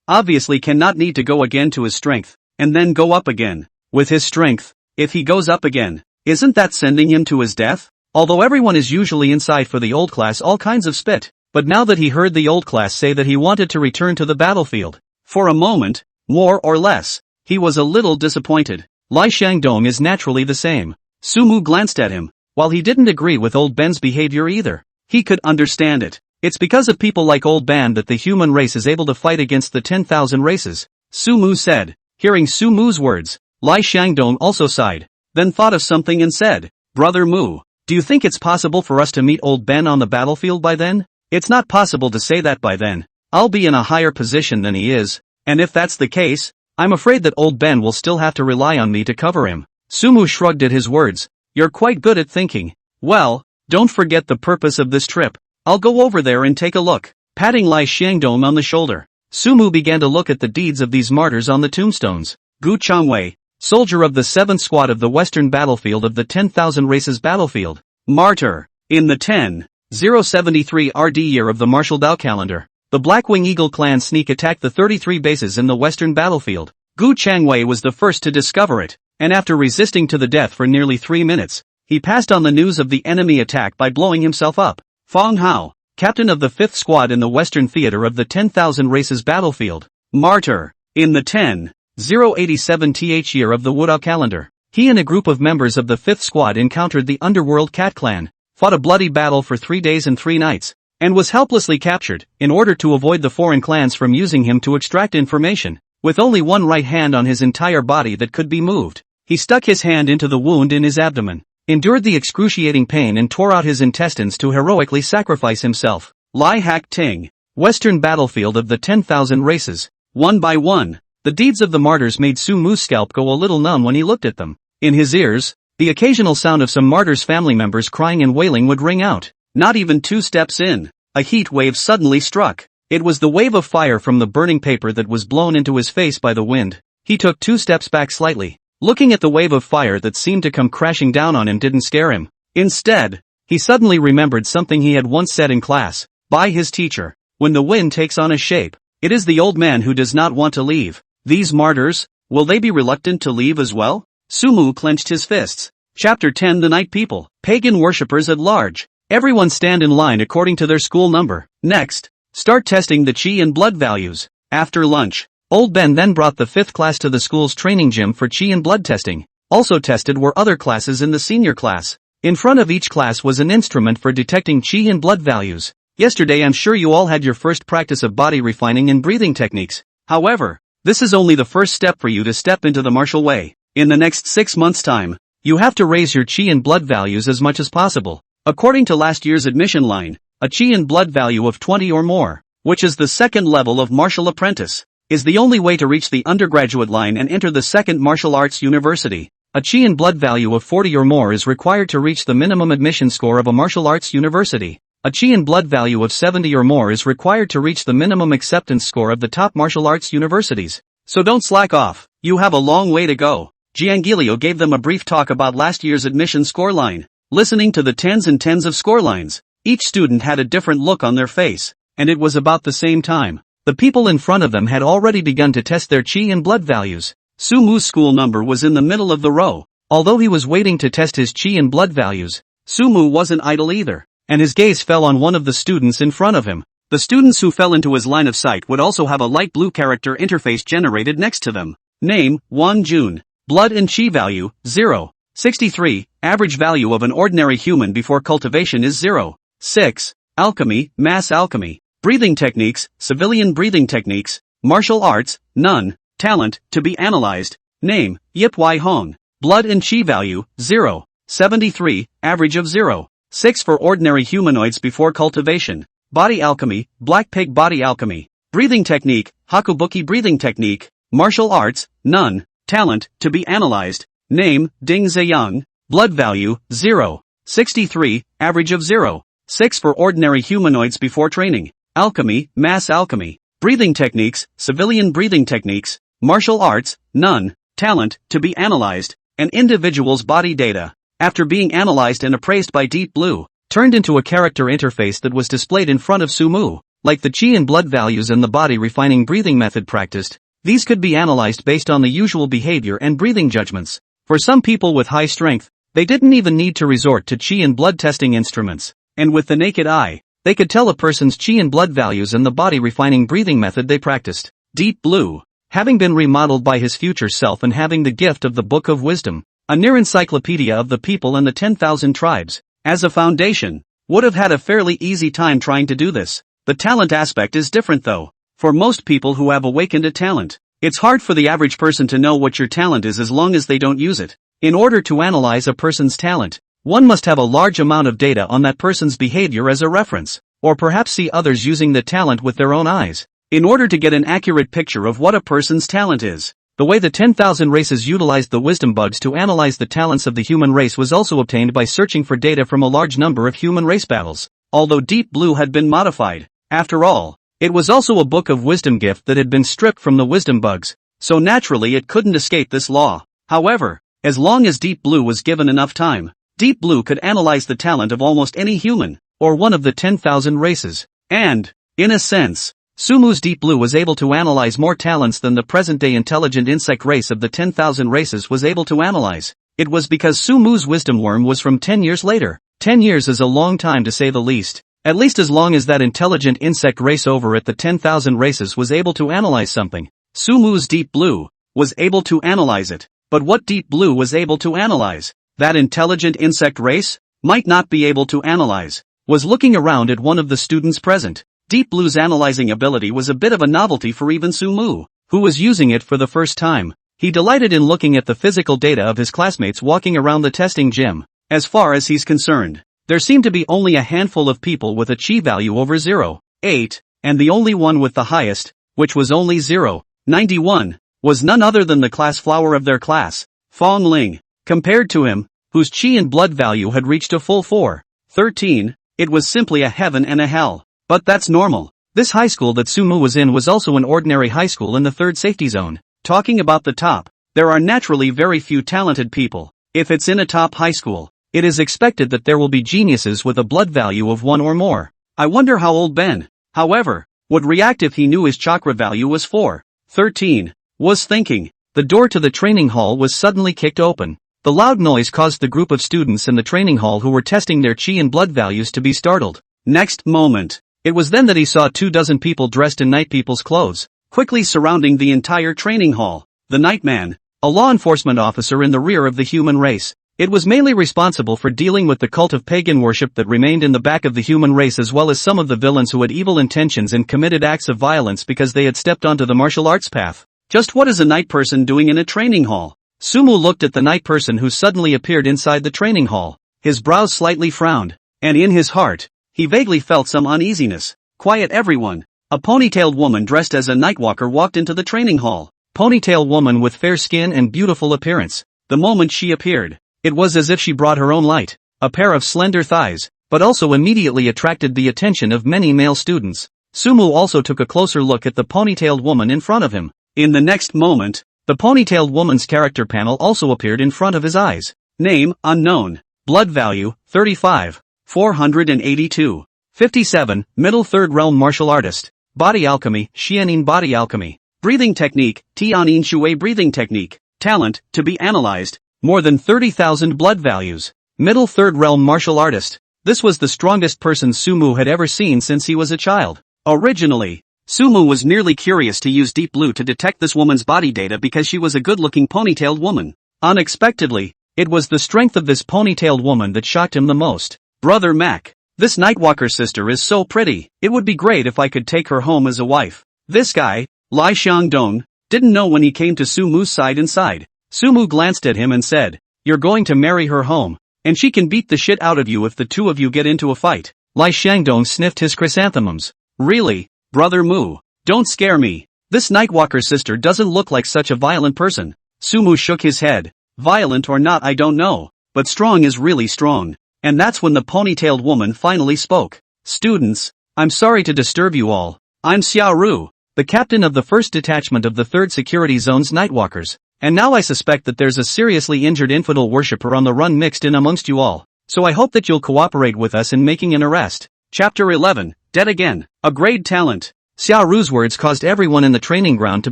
[SPEAKER 1] obviously cannot need to go again to his strength, and then go up again. With his strength, if he goes up again, isn't that sending him to his death? Although everyone is usually inside for the old class all kinds of spit, but now that he heard the old class say that he wanted to return to the battlefield, for a moment, more or less, he was a little disappointed. Lai Shangdong is naturally the same. Su Mu glanced at him. While he didn't agree with Old Ben's behavior either, he could understand it. It's because of people like Old Ben that the human race is able to fight against the 10,000 races, Su Mu said. Hearing Su Mu's words, Lai Shangdong also sighed, then thought of something and said, Brother Mu, do you think it's possible for us to meet Old Ben on the battlefield by then? It's not possible to say that by then. I'll be in a higher position than he is, and if that's the case, I'm afraid that Old Ben will still have to rely on me to cover him. Su Mu shrugged at his words. You're quite good at thinking. Well, don't forget the purpose of this trip. I'll go over there and take a look. Patting Lai Shangdong on the shoulder, Su Mu began to look at the deeds of these martyrs on the tombstones. Gu Changwei, soldier of the 7th Squad of the Western Battlefield of the 10,000 Races Battlefield. Martyr. In the 10,073 RD year of the martial Dao calendar, the Blackwing Eagle clan sneak attacked the 33 bases in the Western Battlefield. Gu Changwei was the first to discover it, and after resisting to the death for nearly 3 minutes, he passed on the news of the enemy attack by blowing himself up. Fong Hao, captain of the 5th Squad in the Western Theater of the 10,000 Races Battlefield. Martyr. In the 10,087th year of the Wudao calendar, he and a group of members of the 5th Squad encountered the underworld Cat clan, fought a bloody battle for 3 days and 3 nights, and was helplessly captured, in order to avoid the foreign clans from using him to extract information. With only one right hand on his entire body that could be moved, he stuck his hand into the wound in his abdomen, endured the excruciating pain and tore out his intestines to heroically sacrifice himself. Lai Hak Ting, Western Battlefield of the 10,000 Races. One by one, the deeds of the martyrs made Su Mu's scalp go a little numb when he looked at them. In his ears, the occasional sound of some martyrs' family members crying and wailing would ring out. Not even 2 steps in, a heat wave suddenly struck. It was the wave of fire from the burning paper that was blown into his face by the wind. He took 2 steps back slightly. Looking at the wave of fire that seemed to come crashing down on him didn't scare him. Instead, he suddenly remembered something he had once said in class, by his teacher. When the wind takes on a shape, it is the old man who does not want to leave. These martyrs, will they be reluctant to leave as well? Su Mu clenched his fists. Chapter 10. The Night People. Pagan worshippers at large. Everyone stand in line according to their school number. Next, start testing the chi and blood values. After lunch, Old Ben then brought the 5th class to the school's training gym for chi and blood testing. Also tested were other classes in the senior class. In front of each class was an instrument for detecting chi and blood values. Yesterday I'm sure you all had your first practice of body refining and breathing techniques. However, this is only the first step for you to step into the martial way. In the next 6 months' time, you have to raise your chi and blood values as much as possible. According to last year's admission line, a chi and blood value of 20 or more, which is the second level of martial apprentice, is the only way to reach the undergraduate line and enter the second martial arts university. A chi and blood value of 40 or more is required to reach the minimum admission score of a martial arts university. A chi and blood value of 70 or more is required to reach the minimum acceptance score of the top martial arts universities. So don't slack off, you have a long way to go. Giangilio gave them a brief talk about last year's admission scoreline. Listening to the tens and tens of scorelines, each student had a different look on their face, and it was about the same time. The people in front of them had already begun to test their chi and blood values. Sumu's school number was in the middle of the row. Although he was waiting to test his chi and blood values, Sumu wasn't idle either, and his gaze fell on one of the students in front of him. The students who fell into his line of sight would also have a light blue character interface generated next to them. Name, Won Jun. Blood and chi value, 0. 63, average value of an ordinary human before cultivation is 0. 6. Alchemy, mass alchemy. Breathing techniques, civilian breathing techniques. Martial arts, none. Talent, to be analyzed. Name, Yip Wai Hong. Blood and chi value, 0. 73, average of 0. 6 for ordinary humanoids before cultivation. Body alchemy, black pig body alchemy. Breathing technique, Hakubuki breathing technique. Martial arts, none. Talent, to be analyzed. Name, Ding Ziyang. Blood value, 0. 63, average of 0. 6 for ordinary humanoids before training. Alchemy, mass alchemy. Breathing techniques, civilian breathing techniques. Martial arts, none. Talent, to be analyzed. An individual's body data, after being analyzed and appraised by Deep Blue, turned into a character interface that was displayed in front of Sumu. Like the chi and blood values and the body refining breathing method practiced, these could be analyzed based on the usual behavior and breathing judgments. For some people with high strength, they didn't even need to resort to chi and blood testing instruments, and with the naked eye, they could tell a person's chi and blood values and the body refining breathing method they practiced. Deep Blue, having been remodeled by his future self and having the gift of the Book of Wisdom, a near encyclopedia of the people and the 10,000 tribes, as a foundation, would have had a fairly easy time trying to do this. The talent aspect is different though. For most people who have awakened a talent, it's hard for the average person to know what your talent is as long as they don't use it. In order to analyze a person's talent, one must have a large amount of data on that person's behavior as a reference, or perhaps see others using the talent with their own eyes, in order to get an accurate picture of what a person's talent is. The way the 10,000 races utilized the wisdom bugs to analyze the talents of the human race was also obtained by searching for data from a large number of human race battles. Although Deep Blue had been modified, after all, it was also a Book of Wisdom gift that had been stripped from the wisdom bugs, so naturally it couldn't escape this law. However, as long as Deep Blue was given enough time, Deep Blue could analyze the talent of almost any human, or one of the 10,000 races. And, in a sense, Sumu's Deep Blue was able to analyze more talents than the present-day intelligent insect race of the 10,000 races was able to analyze. It was because Sumu's wisdom worm was from 10 years later. 10 years is a long time to say the least. At least as long as that intelligent insect race over at the 10,000 races was able to analyze something. Sumu's Deep Blue was able to analyze it. But what Deep Blue was able to analyze, that intelligent insect race might not be able to analyze, was looking around at one of the students present. Deep Blue's analyzing ability was a bit of a novelty for even Sumu, who was using it for the first time. He delighted in looking at the physical data of his classmates walking around the testing gym. As far as he's concerned, there seemed to be only a handful of people with a chi value over 0.8, and the only one with the highest, which was only 0.91, was none other than the class flower of their class, Fong Ling. Compared to him, whose chi and blood value had reached a full 4.13, it was simply a heaven and a hell. But that's normal. This high school that Sumu was in was also an ordinary high school in the third safety zone. Talking about the top, there are naturally very few talented people. If it's in a top high school, it is expected that there will be geniuses with a blood value of 1 or more. I wonder how old Ben, however, would react if he knew his chakra value was 4.13, was thinking. The door to the training hall was suddenly kicked open. The loud noise caused the group of students in the training hall who were testing their chi and blood values to be startled. Next moment, it was then that he saw 24 people dressed in night people's clothes, quickly surrounding the entire training hall. The Nightman, a law enforcement officer in the rear of the human race. It was mainly responsible for dealing with the cult of pagan worship that remained in the back of the human race, as well as some of the villains who had evil intentions and committed acts of violence because they had stepped onto the martial arts path. Just what is a night person doing in a training hall? Sumu looked at the night person who suddenly appeared inside the training hall. His brows slightly frowned, and in his heart, he vaguely felt some uneasiness. Quiet everyone. A ponytailed woman dressed as a nightwalker walked into the training hall. Ponytail woman with fair skin and beautiful appearance. The moment she appeared, it was as if she brought her own light, a pair of slender thighs, but also immediately attracted the attention of many male students. Sumu also took a closer look at the ponytailed woman in front of him. In the next moment, the ponytailed woman's character panel also appeared in front of his eyes. Name, unknown. Blood value, 35. 482. 57, middle third realm martial artist. Body alchemy, Xianin body alchemy. Breathing technique, Tianin Shui breathing technique. Talent, to be analyzed. More than 30,000 blood values. Middle third realm martial artist. This was the strongest person Sumu had ever seen since he was a child. Originally, Sumu was merely curious to use Deep Blue to detect this woman's body data because she was a good-looking ponytailed woman. Unexpectedly, it was the strength of this ponytailed woman that shocked him the most. Brother Mac, this Nightwalker sister is so pretty, it would be great if I could take her home as a wife. This guy, Lai Xiangdong, didn't know when he came to Sumu's side inside. Sumu glanced at him and said, "You're going to marry her home, and she can beat the shit out of you if the two of you get into a fight." Lai Xiangdong sniffed his chrysanthemums. Really, Brother Mu, don't scare me. This Nightwalker sister doesn't look like such a violent person. Sumu shook his head. Violent or not I don't know, but strong is really strong. And that's when the ponytailed woman finally spoke. "Students, I'm sorry to disturb you all. I'm Xiaoru, the captain of the first detachment of the 3rd Security Zone's Nightwalkers. And now I suspect that there's a seriously injured infidel worshipper on the run mixed in amongst you all. So I hope that you'll cooperate with us in making an arrest." Chapter 11, Dead Again. A great talent. Xiaoru's words caused everyone in the training ground to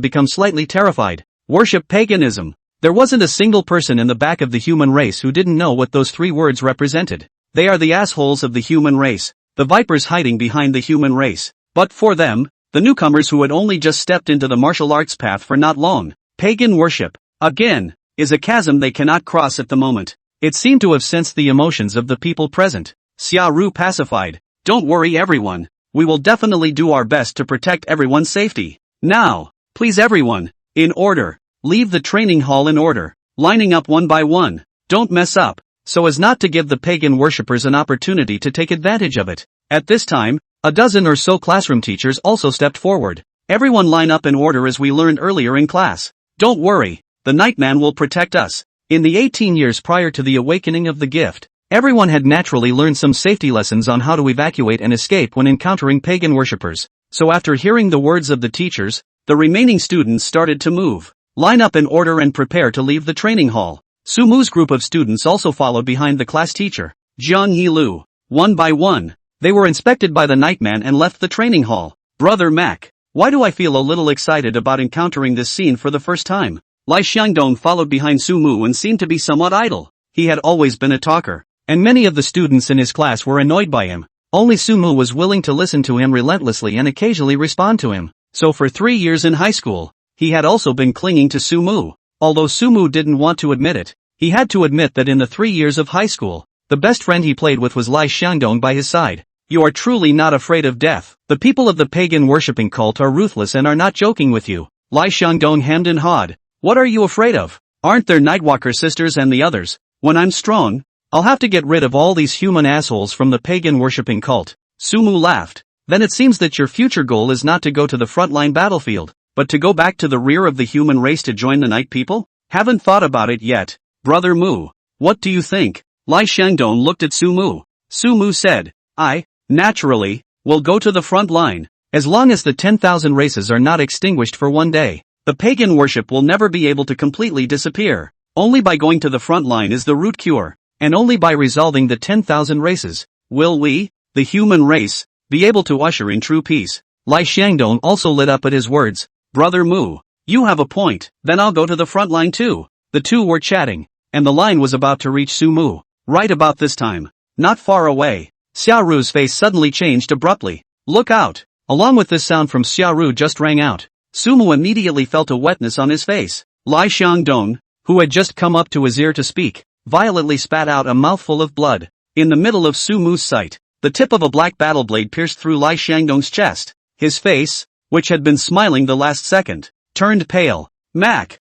[SPEAKER 1] become slightly terrified. Worship paganism. There wasn't a single person in the back of the human race who didn't know what those 3 words represented. They are the assholes of the human race, the vipers hiding behind the human race. But for them, the newcomers who had only just stepped into the martial arts path for not long, pagan worship, again, is a chasm they cannot cross at the moment. It seemed to have sensed the emotions of the people present. Xiaoru pacified. "Don't worry everyone, we will definitely do our best to protect everyone's safety. Now, please everyone, in order, leave the training hall in order, lining up one by one, don't mess up, so as not to give the pagan worshippers an opportunity to take advantage of it." At this time, a dozen or so classroom teachers also stepped forward. "Everyone line up in order as we learned earlier in class. Don't worry, the Nightman will protect us." In the 18 years prior to the awakening of the gift, everyone had naturally learned some safety lessons on how to evacuate and escape when encountering pagan worshippers. So after hearing the words of the teachers, the remaining students started to move. Line up in order and prepare to leave the training hall. Sumu's group of students also followed behind the class teacher, Jiang Yilu. One by one, they were inspected by the Nightman and left the training hall. Brother Mac, why do I feel a little excited about encountering this scene for the first time? Lai Xiangdong followed behind Sumu and seemed to be somewhat idle. He had always been a talker, and many of the students in his class were annoyed by him. Only Sumu was willing to listen to him relentlessly and occasionally respond to him. So for 3 years in high school, he had also been clinging to Sumu. Although Sumu didn't want to admit it, he had to admit that in the 3 years of high school, the best friend he played with was Lai Xiangdong by his side. "You are truly not afraid of death. The people of the pagan worshipping cult are ruthless and are not joking with you." Lai Xiangdong hemmed and hawed. "What are you afraid of? Aren't there Nightwalker sisters and the others? When I'm strong, I'll have to get rid of all these human assholes from the pagan worshipping cult." Sumu laughed. "Then it seems that your future goal is not to go to the frontline battlefield, but to go back to the rear of the human race to join the Night People? Haven't thought about it yet. Brother Mu, what do you think?" Lai Xiangdong looked at Sumu. Sumu said, "I, naturally, will go to the front line. As long as the 10,000 races are not extinguished for one day, the pagan worship will never be able to completely disappear. Only by going to the front line is the root cure, and only by resolving the 10,000 races, will we, the human race, be able to usher in true peace." Lai Xiangdong also lit up at his words. "Brother Mu, you have a point, then I'll go to the front line too." The two were chatting, and the line was about to reach Sumu. Right about this time, not far away, Xiaoru's face suddenly changed abruptly. "Look out!" Along with this sound from Xiaoru just rang out. Sumu immediately felt a wetness on his face. Lai Xiangdong, who had just come up to his ear to speak, violently spat out a mouthful of blood. In the middle of Sumu's sight, the tip of a black battle blade pierced through Lai Xiangdong's chest. His face, which had been smiling the last second, turned pale. Mac!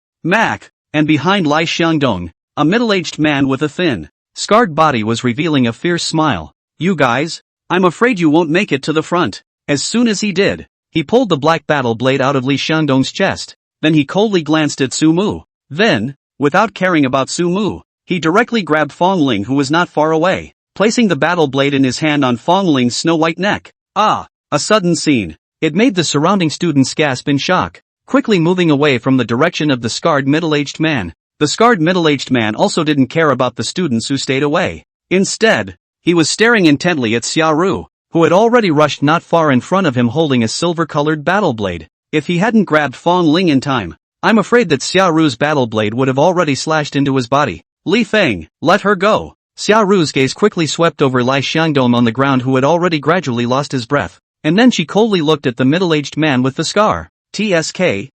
[SPEAKER 1] And behind Lai Xiangdong, a middle-aged man with a thin, scarred body was revealing a fierce smile. "You guys, I'm afraid you won't make it to the front." As soon as he did, he pulled the black battle blade out of Li Xiangdong's chest. Then he coldly glanced at Sumu. Then, without caring about Sumu, he directly grabbed Fong Ling, who was not far away, placing the battle blade in his hand on Fong Ling's snow-white neck. Ah! A sudden scene. It made the surrounding students gasp in shock. quickly moving away from the direction of the scarred middle-aged man. The scarred middle-aged man also didn't care about the students who stayed away. Instead, he was staring intently at Xiaoru, who had already rushed not far in front of him holding a silver-colored battle blade. If he hadn't grabbed Fong Ling in time, I'm afraid that Xiaoru's battle blade would have already slashed into his body. Li Feng, let her go. Xiaoru's gaze quickly swept over Lai Xiangdong on the ground, who had already gradually lost his breath, and then she coldly looked at the middle-aged man with the scar. TSK,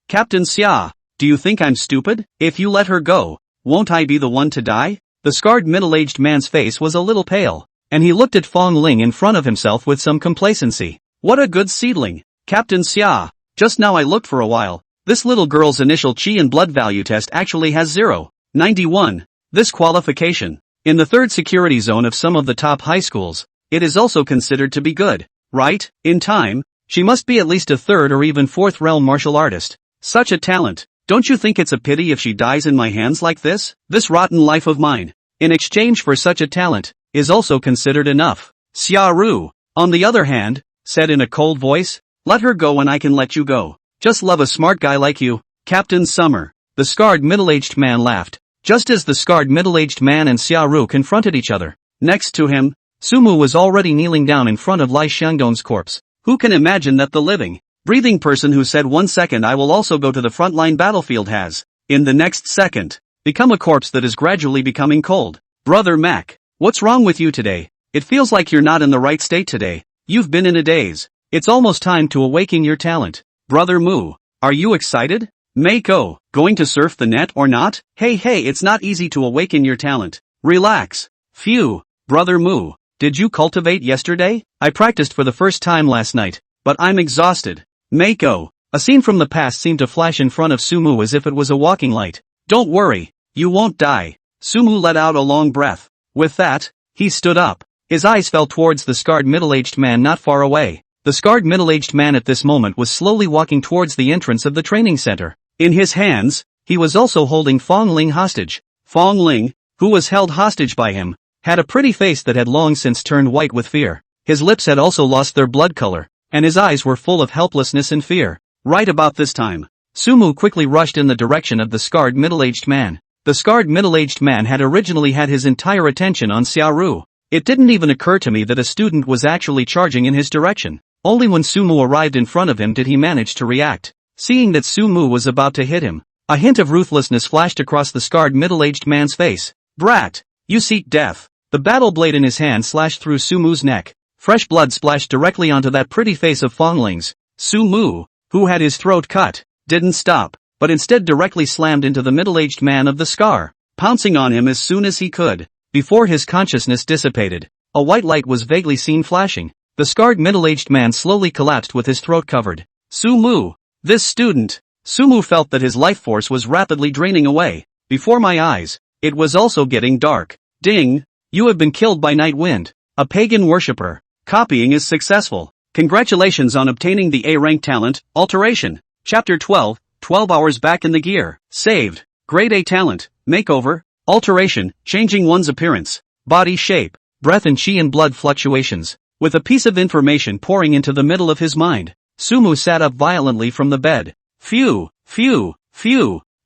[SPEAKER 1] Captain Xia, do you think I'm stupid? If you let her go, won't I be the one to die? The scarred middle-aged man's face was a little pale, and he looked at Fong Ling in front of himself with some complacency. What a good seedling, Captain Xia. Just now I looked for a while. This little girl's initial chi and blood value test actually has 0.91. This qualification, in the third security zone of some of the top high schools, it is also considered to be good, right? In time, she must be at least a third or even fourth realm martial artist. Such a talent. Don't you think it's a pity if she dies in my hands like this? This rotten life of mine, in exchange for such a talent, is also considered enough. Xiaoru, on the other hand, said in a cold voice, let her go and I can let you go. Just love a smart guy like you, Captain Summer. The scarred middle-aged man laughed, just as the scarred middle-aged man and Xiaoru confronted each other. Next to him, Sumu was already kneeling down in front of Lai Xiangdong's corpse. Who can imagine that the living, breathing person who said 1 second I will also go to the frontline battlefield has, in the next second, become a corpse that is gradually becoming cold. Brother Mac, what's wrong with you today? It feels like you're not in the right state today. You've been in a daze. It's almost time to awaken your talent. Brother Mu, are you excited? Mako, going to surf the net or not? Hey, it's not easy to awaken your talent. Relax. Phew, Brother Mu, did you cultivate yesterday? I practiced for the first time last night, but I'm exhausted. Mako, a scene from the past seemed to flash in front of Sumu as if it was a walking light. Don't worry, you won't die. Sumu let out a long breath. With that, he stood up. His eyes fell towards the scarred middle-aged man not far away. The scarred middle-aged man at this moment was slowly walking towards the entrance of the training center. In his hands, he was also holding Fong Ling hostage. Fong Ling, who was held hostage by him, had a pretty face that had long since turned white with fear. His lips had also lost their blood color, and his eyes were full of helplessness and fear. Right about this time, Sumu quickly rushed in the direction of the scarred middle-aged man. The scarred middle-aged man had originally had his entire attention on Xiaoru. It didn't even occur to me that a student was actually charging in his direction. Only when Sumu arrived in front of him did he manage to react. Seeing that Sumu was about to hit him, a hint of ruthlessness flashed across the scarred middle-aged man's face. Brat, you seek death. The battle blade in his hand slashed through Sumu's neck. Fresh blood splashed directly onto that pretty face of Fong Ling's. Sumu, who had his throat cut, didn't stop, but instead directly slammed into the middle-aged man of the scar, pouncing on him as soon as he could. Before his consciousness dissipated, a white light was vaguely seen flashing. The scarred middle-aged man slowly collapsed with his throat covered. Sumu, this student. Sumu felt that his life force was rapidly draining away. Before my eyes, it was also getting dark. Ding! You have been killed by Night Wind, a pagan worshipper. Copying is successful. Congratulations on obtaining the A-rank talent, Alteration. Chapter 12, 12 hours back in the gear. Saved. Grade A talent, Makeover, Alteration, changing one's appearance, body shape, breath and chi and blood fluctuations. With a piece of information pouring into the middle of his mind, Sumu sat up violently from the bed. Phew,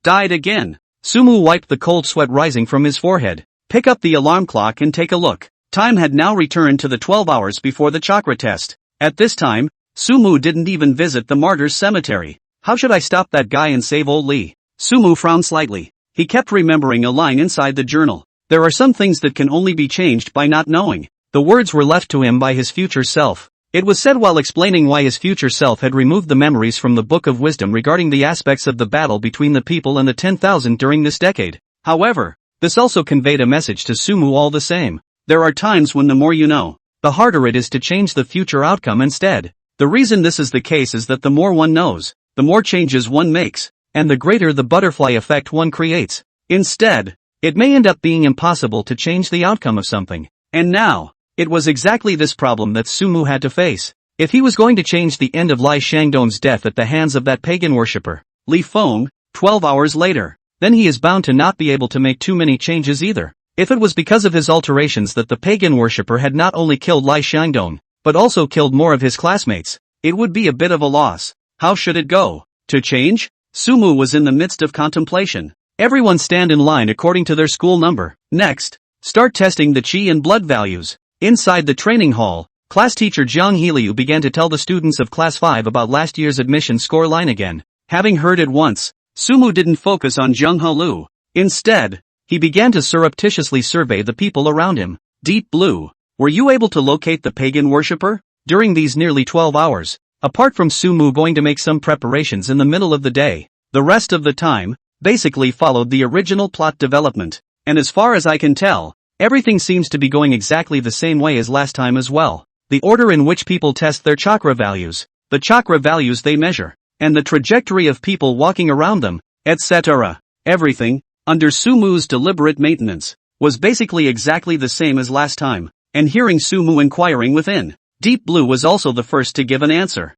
[SPEAKER 1] died again. Sumu wiped the cold sweat rising from his forehead. Pick up the alarm clock and take a look. Time had now returned to the 12 hours before the chakra test. At this time, Sumu didn't even visit the martyrs' cemetery. How should I stop that guy and save old Li? Sumu frowned slightly. He kept remembering a line inside the journal. There are some things that can only be changed by not knowing. The words were left to him by his future self. It was said while explaining why his future self had removed the memories from the Book of Wisdom regarding the aspects of the battle between the people and the 10,000 during this decade. However, this also conveyed a message to Sumu all the same. There are times when the more you know, the harder it is to change the future outcome instead. The reason this is the case is that the more one knows, the more changes one makes, and the greater the butterfly effect one creates. Instead, it may end up being impossible to change the outcome of something. And now, it was exactly this problem that Sumu had to face. If he was going to change the end of Lai Xiangdong's death at the hands of that pagan worshipper, Li Feng, 12 hours later, then he is bound to not be able to make too many changes either. If it was because of his alterations that the pagan worshipper had not only killed Lai Xiangdong, but also killed more of his classmates, it would be a bit of a loss. How should it go? To change? Sumu was in the midst of contemplation. Everyone stand in line according to their school number. Next, start testing the chi and blood values. Inside the training hall, class teacher Jiang Heliu began to tell the students of class 5 about last year's admission score line again. Having heard it once, Sumu didn't focus on Jiang Heliu. Instead, he began to surreptitiously survey the people around him. Deep Blue, were you able to locate the pagan worshipper? During these nearly 12 hours, apart from Sumu going to make some preparations in the middle of the day, the rest of the time, basically followed the original plot development. And as far as I can tell, everything seems to be going exactly the same way as last time as well. The order in which people test their chakra values, the chakra values they measure, and the trajectory of people walking around them, etc. Everything, under Sumu's deliberate maintenance, was basically exactly the same as last time. And hearing Sumu inquiring within, Deep Blue was also the first to give an answer.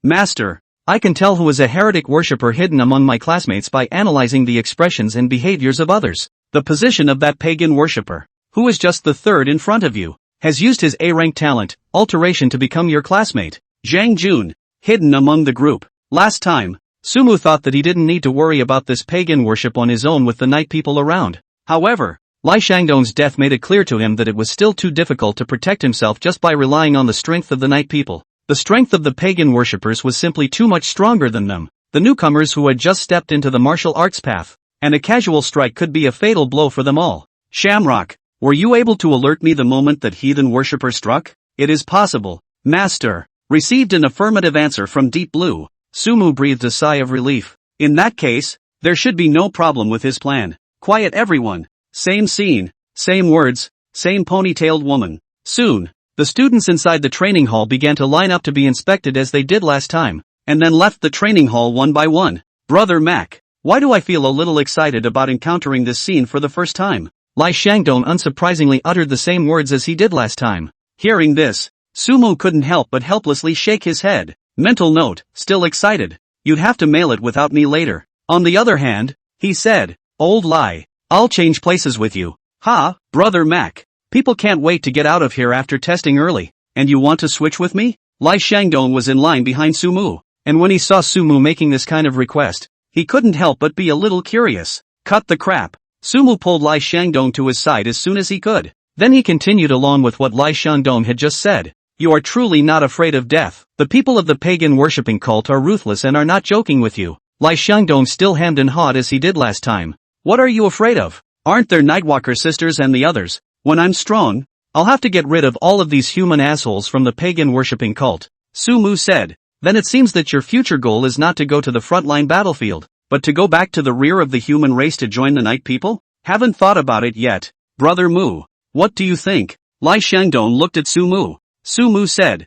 [SPEAKER 1] Master, I can tell who is a heretic worshipper hidden among my classmates by analyzing the expressions and behaviors of others. The position of that pagan worshipper, who is just the third in front of you, has used his A-rank talent, alteration to become your classmate. Zhang Jun, hidden among the group. Last time, Sumu thought that he didn't need to worry about this pagan worship on his own with the night people around. However, Lai Shangdong's death made it clear to him that it was still too difficult to protect himself just by relying on the strength of the night people. The strength of the pagan worshippers was simply too much stronger than them, the newcomers who had just stepped into the martial arts path, and a casual strike could be a fatal blow for them all. Shamrock, were you able to alert me the moment that heathen worshipper struck? It is possible, Master. Received an affirmative answer from Deep Blue, Sumu breathed a sigh of relief. In that case, there should be no problem with his plan. Quiet everyone. Same scene, same words, same ponytailed woman. Soon, the students inside the training hall began to line up to be inspected as they did last time, and then left the training hall one by one. Brother Mac, why do I feel a little excited about encountering this scene for the first time? Lai Shangdong unsurprisingly uttered the same words as he did last time. Hearing this, Sumu couldn't help but helplessly shake his head. Mental note, still excited. You'd have to mail it without me later. On the other hand, he said, Old Lai, I'll change places with you. Ha, Brother Mac. People can't wait to get out of here after testing early. And you want to switch with me? Lai Shangdong was in line behind Sumu, and when he saw Sumu making this kind of request, he couldn't help but be a little curious. Cut the crap. Sumu pulled Lai Shangdong to his side as soon as he could. Then he continued along with what Lai Shangdong had just said. You are truly not afraid of death. The people of the pagan worshipping cult are ruthless and are not joking with you. Lai Shangdong still hemmed and hawed as he did last time. What are you afraid of? Aren't there Nightwalker sisters and the others? When I'm strong, I'll have to get rid of all of these human assholes from the pagan worshipping cult. Sumu said. Then it seems that your future goal is not to go to the frontline battlefield, but to go back to the rear of the human race to join the night people? Haven't thought about it yet. Brother Mu, what do you think? Lai Shangdong looked at Sumu. Sumu said,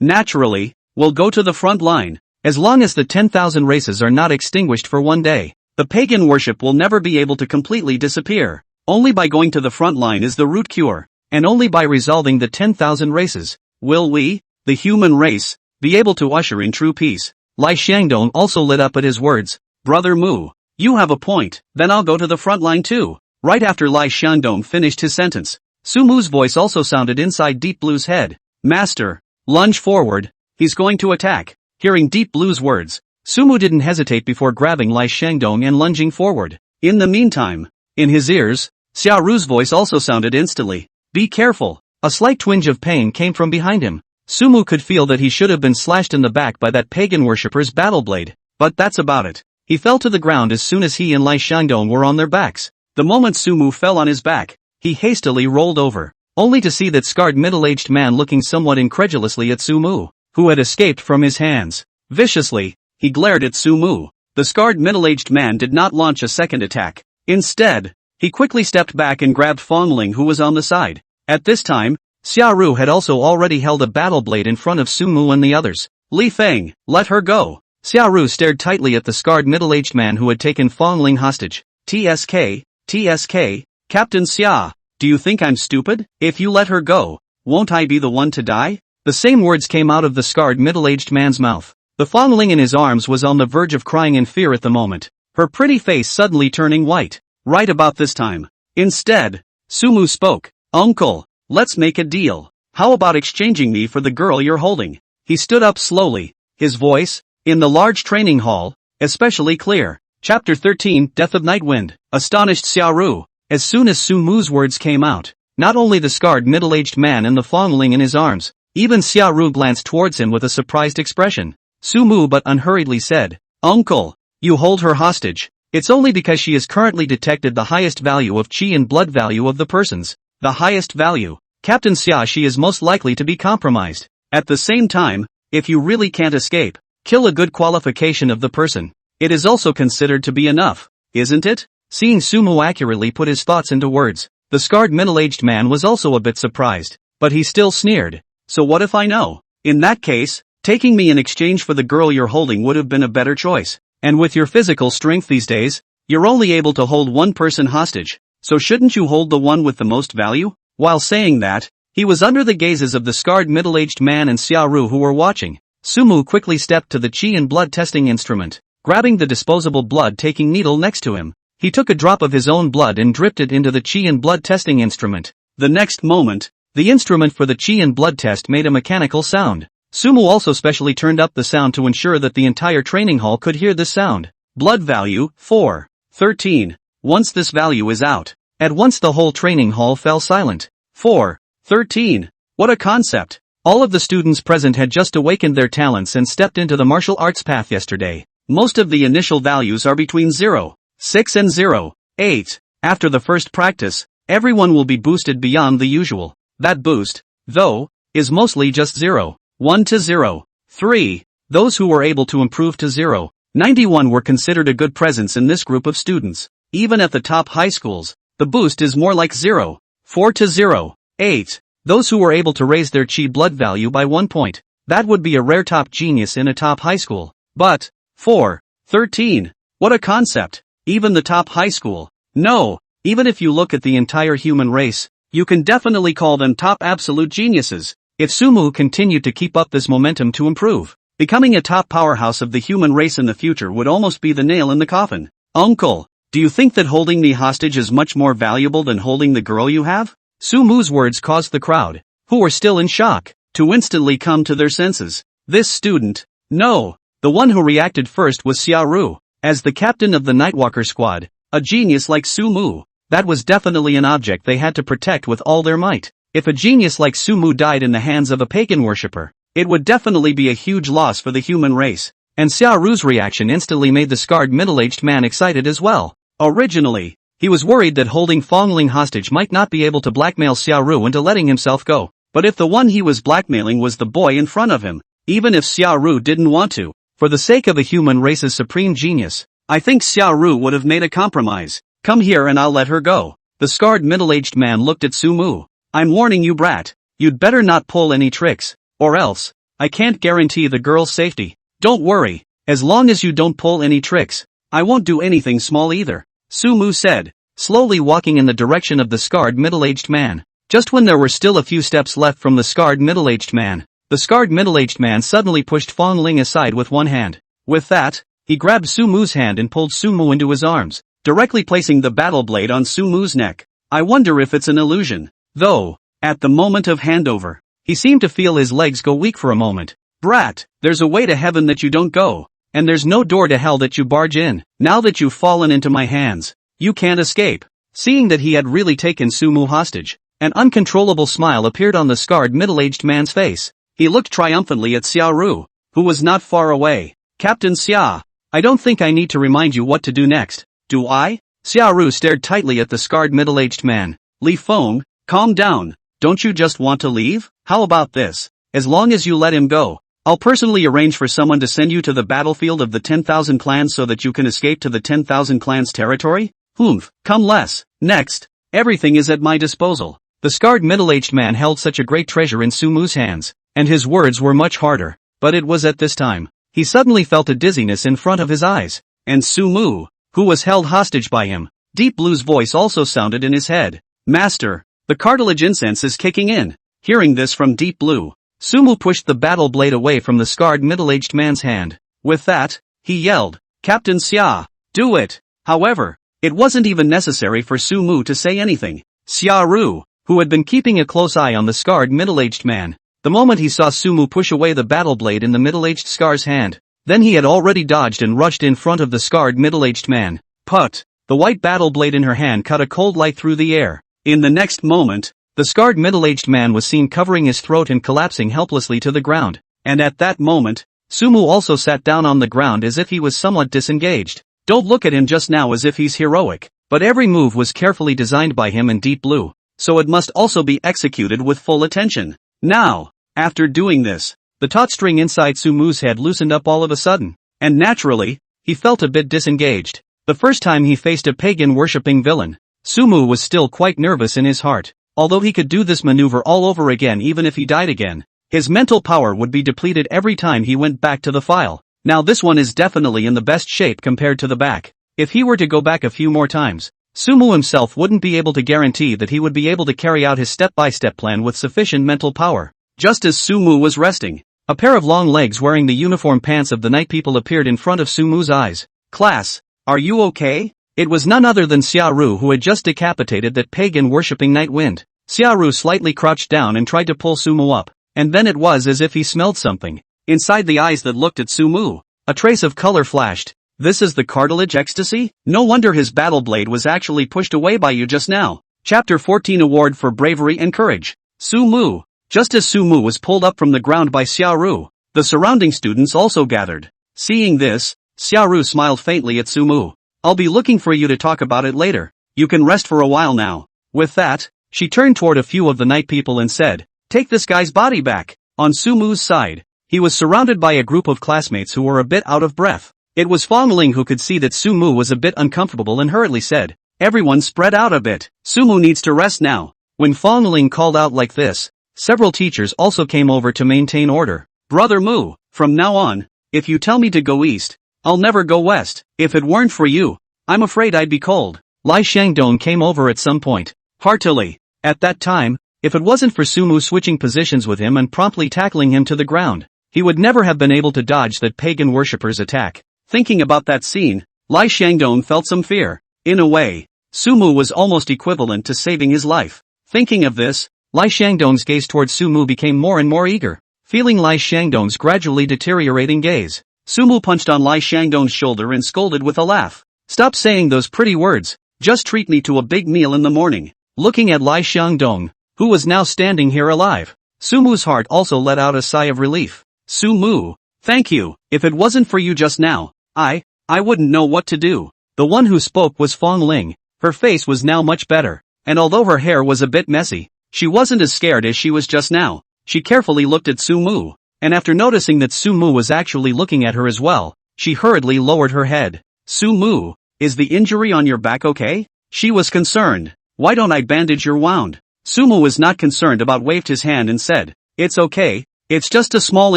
[SPEAKER 1] naturally, will go to the front line. As long as the 10,000 races are not extinguished for one day, the pagan worship will never be able to completely disappear. Only by going to the front line is the root cure, and only by resolving the 10,000 races, will we, the human race, be able to usher in true peace. Lai Shangdong also lit up at his words. Brother Mu, you have a point, then I'll go to the front line too. Right after Lai Shangdong finished his sentence, Sumu's voice also sounded inside Deep Blue's head. Master, lunge forward, he's going to attack. Hearing Deep Blue's words, Sumu didn't hesitate before grabbing Lai Shangdong and lunging forward. In the meantime, in his ears, Xiaoru's voice also sounded instantly. Be careful. A slight twinge of pain came from behind him. Sumu could feel that he should have been slashed in the back by that pagan worshipper's battle blade, but that's about it. He fell to the ground as soon as he and Lai Shangdong were on their backs. The moment Sumu fell on his back, he hastily rolled over, only to see that scarred middle-aged man looking somewhat incredulously at Sumu, who had escaped from his hands. Viciously, he glared at Sumu. The scarred middle-aged man did not launch a second attack. Instead, he quickly stepped back and grabbed Fongling, who was on the side. At this time, Xiaoru had also already held a battle blade in front of Sumu and the others. Li Feng, let her go. Xiaoru stared tightly at the scarred middle-aged man who had taken Fongling hostage. TSK, Captain Xia, do you think I'm stupid? If you let her go, won't I be the one to die? The same words came out of the scarred middle-aged man's mouth. The Fongling in his arms was on the verge of crying in fear at the moment, her pretty face suddenly turning white. Right about this time. Instead, Sumu spoke. Uncle, let's make a deal. How about exchanging me for the girl you're holding? He stood up slowly, his voice, in the large training hall, especially clear. Chapter 13, Death of Nightwind. Astonished Xiaoru. As soon as Su Mu's words came out, not only the scarred middle-aged man and the Fongling in his arms, even Xiaoru glanced towards him with a surprised expression. Su Mu but unhurriedly said, "Uncle, you hold her hostage. It's only because she has currently detected the highest value of qi and blood value of the persons. The highest value. Captain Xia, she is most likely to be compromised. At the same time, if you really can't escape, kill a good qualification of the person. It is also considered to be enough, isn't it?" Seeing Su Mu accurately put his thoughts into words, the scarred middle-aged man was also a bit surprised, but he still sneered. "So what if I know? In that case, taking me in exchange for the girl you're holding would have been a better choice. And with your physical strength these days, you're only able to hold one person hostage, so shouldn't you hold the one with the most value?" While saying that, he was under the gazes of the scarred middle-aged man and Xiaoru who were watching. Su Mu quickly stepped to the qi and blood testing instrument, grabbing the disposable blood-taking needle next to him. He took a drop of his own blood and dripped it into the qi and blood testing instrument. The next moment, the instrument for the qi and blood test made a mechanical sound. Su Mu also specially turned up the sound to ensure that the entire training hall could hear this sound. Blood value, 413. Once this value is out, at once the whole training hall fell silent. 413. What a concept! All of the students present had just awakened their talents and stepped into the martial arts path yesterday. Most of the initial values are between 0.6 and 0.8. After the first practice, everyone will be boosted beyond the usual. That boost, though, is mostly just 0.1 to 0.3. Those who were able to improve to 0.91 were considered a good presence in this group of students. Even at the top high schools, the boost is more like 0.4 to 0.8. Those who were able to raise their qi blood value by 1 point, that would be a rare top genius in a top high school. But 413. What a concept! Even the top high school. No, even if you look at the entire human race, you can definitely call them top absolute geniuses. If Su Mu continued to keep up this momentum to improve, becoming a top powerhouse of the human race in the future would almost be the nail in the coffin. "Uncle, do you think that holding me hostage is much more valuable than holding the girl you have?" Su Mu's words caused the crowd, who were still in shock, to instantly come to their senses. This student, no, the one who reacted first was Xiaoru. As the captain of the Nightwalker squad, a genius like Su Mu, that was definitely an object they had to protect with all their might. If a genius like Su Mu died in the hands of a pagan worshipper, it would definitely be a huge loss for the human race. And Xiaoru's reaction instantly made the scarred middle-aged man excited as well. Originally, he was worried that holding Fongling hostage might not be able to blackmail Xiaoru into letting himself go. But if the one he was blackmailing was the boy in front of him, even if Xiaoru didn't want to, for the sake of the human race's supreme genius, I think Xiaoru would have made a compromise. "Come here and I'll let her go." The scarred middle-aged man looked at Su Mu. "I'm warning you, brat. You'd better not pull any tricks, or else, I can't guarantee the girl's safety. Don't worry, as long as you don't pull any tricks, I won't do anything small either," Su Mu said, slowly walking in the direction of the scarred middle-aged man. Just when there were still a few steps left from the scarred middle-aged man, the scarred middle-aged man suddenly pushed Fongling aside with one hand. With that, he grabbed Su Mu's hand and pulled Su Mu into his arms, directly placing the battle blade on Su Mu's neck. I wonder if it's an illusion. Though, at the moment of handover, he seemed to feel his legs go weak for a moment. "Brat, there's a way to heaven that you don't go, and there's no door to hell that you barge in. Now that you've fallen into my hands, you can't escape." Seeing that he had really taken Su Mu hostage, an uncontrollable smile appeared on the scarred middle-aged man's face. He looked triumphantly at Xiaoru, who was not far away. "Captain Xia, I don't think I need to remind you what to do next, do I?" Xiaoru stared tightly at the scarred middle-aged man. "Li Feng, calm down, don't you just want to leave? How about this? As long as you let him go, I'll personally arrange for someone to send you to the battlefield of the 10,000 clans so that you can escape to the 10,000 clans territory? Humph, come less. Next, everything is at my disposal." The scarred middle-aged man held such a great treasure in Su Mu's hands, and his words were much harder, but it was at this time, he suddenly felt a dizziness in front of his eyes, and Su Mu, who was held hostage by him, Deep Blue's voice also sounded in his head. "Master, the cartilage incense is kicking in." Hearing this from Deep Blue, Su Mu pushed the battle blade away from the scarred middle-aged man's hand. With that, he yelled, "Captain Xia, do it!" However, it wasn't even necessary for Su Mu to say anything. Xiaoru, who had been keeping a close eye on the scarred middle-aged man, the moment he saw Sumu push away the battle blade in the middle-aged Scar's hand. Then he had already dodged and rushed in front of the scarred middle-aged man. Put! The white battle blade in her hand cut a cold light through the air. In the next moment, the scarred middle-aged man was seen covering his throat and collapsing helplessly to the ground. And at that moment, Sumu also sat down on the ground as if he was somewhat disengaged. Don't look at him just now as if he's heroic, but every move was carefully designed by him in Deep Blue, so it must also be executed with full attention. Now, after doing this, the taut string inside Sumu's head loosened up all of a sudden, and naturally, he felt a bit disengaged. The first time he faced a pagan-worshipping villain, Sumu was still quite nervous in his heart. Although he could do this maneuver all over again even if he died again, his mental power would be depleted every time he went back to the file. Now this one is definitely in the best shape compared to the back. If he were to go back a few more times, Sumu himself wouldn't be able to guarantee that he would be able to carry out his step-by-step plan with sufficient mental power. Just as Sumu was resting, a pair of long legs wearing the uniform pants of the night people appeared in front of Sumu's eyes. Class, are you okay? It was none other than Xiaoru who had just decapitated that pagan-worshipping night wind. Xiaoru slightly crouched down and tried to pull Sumu up, and then it was as if he smelled something. Inside the eyes that looked at Sumu, a trace of color flashed. This is the cartilage ecstasy? No wonder his battle blade was actually pushed away by you just now. Chapter 14 Award for Bravery and Courage. Sumu. Just as Sumu was pulled up from the ground by Xiaoru, the surrounding students also gathered. Seeing this, Xiaoru smiled faintly at Sumu. I'll be looking for you to talk about it later. You can rest for a while now. With that, she turned toward a few of the night people and said, take this guy's body back. On Sumu's side, he was surrounded by a group of classmates who were a bit out of breath. It was Fongling who could see that Sumu was a bit uncomfortable and hurriedly said, everyone spread out a bit. Sumu needs to rest now. When Fongling called out like this, several teachers also came over to maintain order. Brother Mu, from now on, if you tell me to go east, I'll never go west. If it weren't for you, I'm afraid I'd be cold. Lai Shangdong came over at some point. Heartily. At that time, if it wasn't for Sumu switching positions with him and promptly tackling him to the ground, he would never have been able to dodge that pagan worshipper's attack. Thinking about that scene, Lai Shangdong felt some fear. In a way, Sumu was almost equivalent to saving his life. Thinking of this, Lai Shangdong's gaze towards Sumu became more and more eager. Feeling Lai Shangdong's gradually deteriorating gaze, Sumu punched on Lai Shangdong's shoulder and scolded with a laugh. Stop saying those pretty words, just treat me to a big meal in the morning. Looking at Lai Shangdong, who was now standing here alive, Sumu's heart also let out a sigh of relief. Sumu, thank you. If it wasn't for you just now, I wouldn't know what to do. The one who spoke was Fongling. Her face was now much better, and although her hair was a bit messy, she wasn't as scared as she was just now. She carefully looked at Sumu, and after noticing that Sumu was actually looking at her as well, she hurriedly lowered her head. Sumu, is the injury on your back okay? She was concerned. Why don't I bandage your wound? Sumu was not concerned about, waved his hand and said, it's okay, it's just a small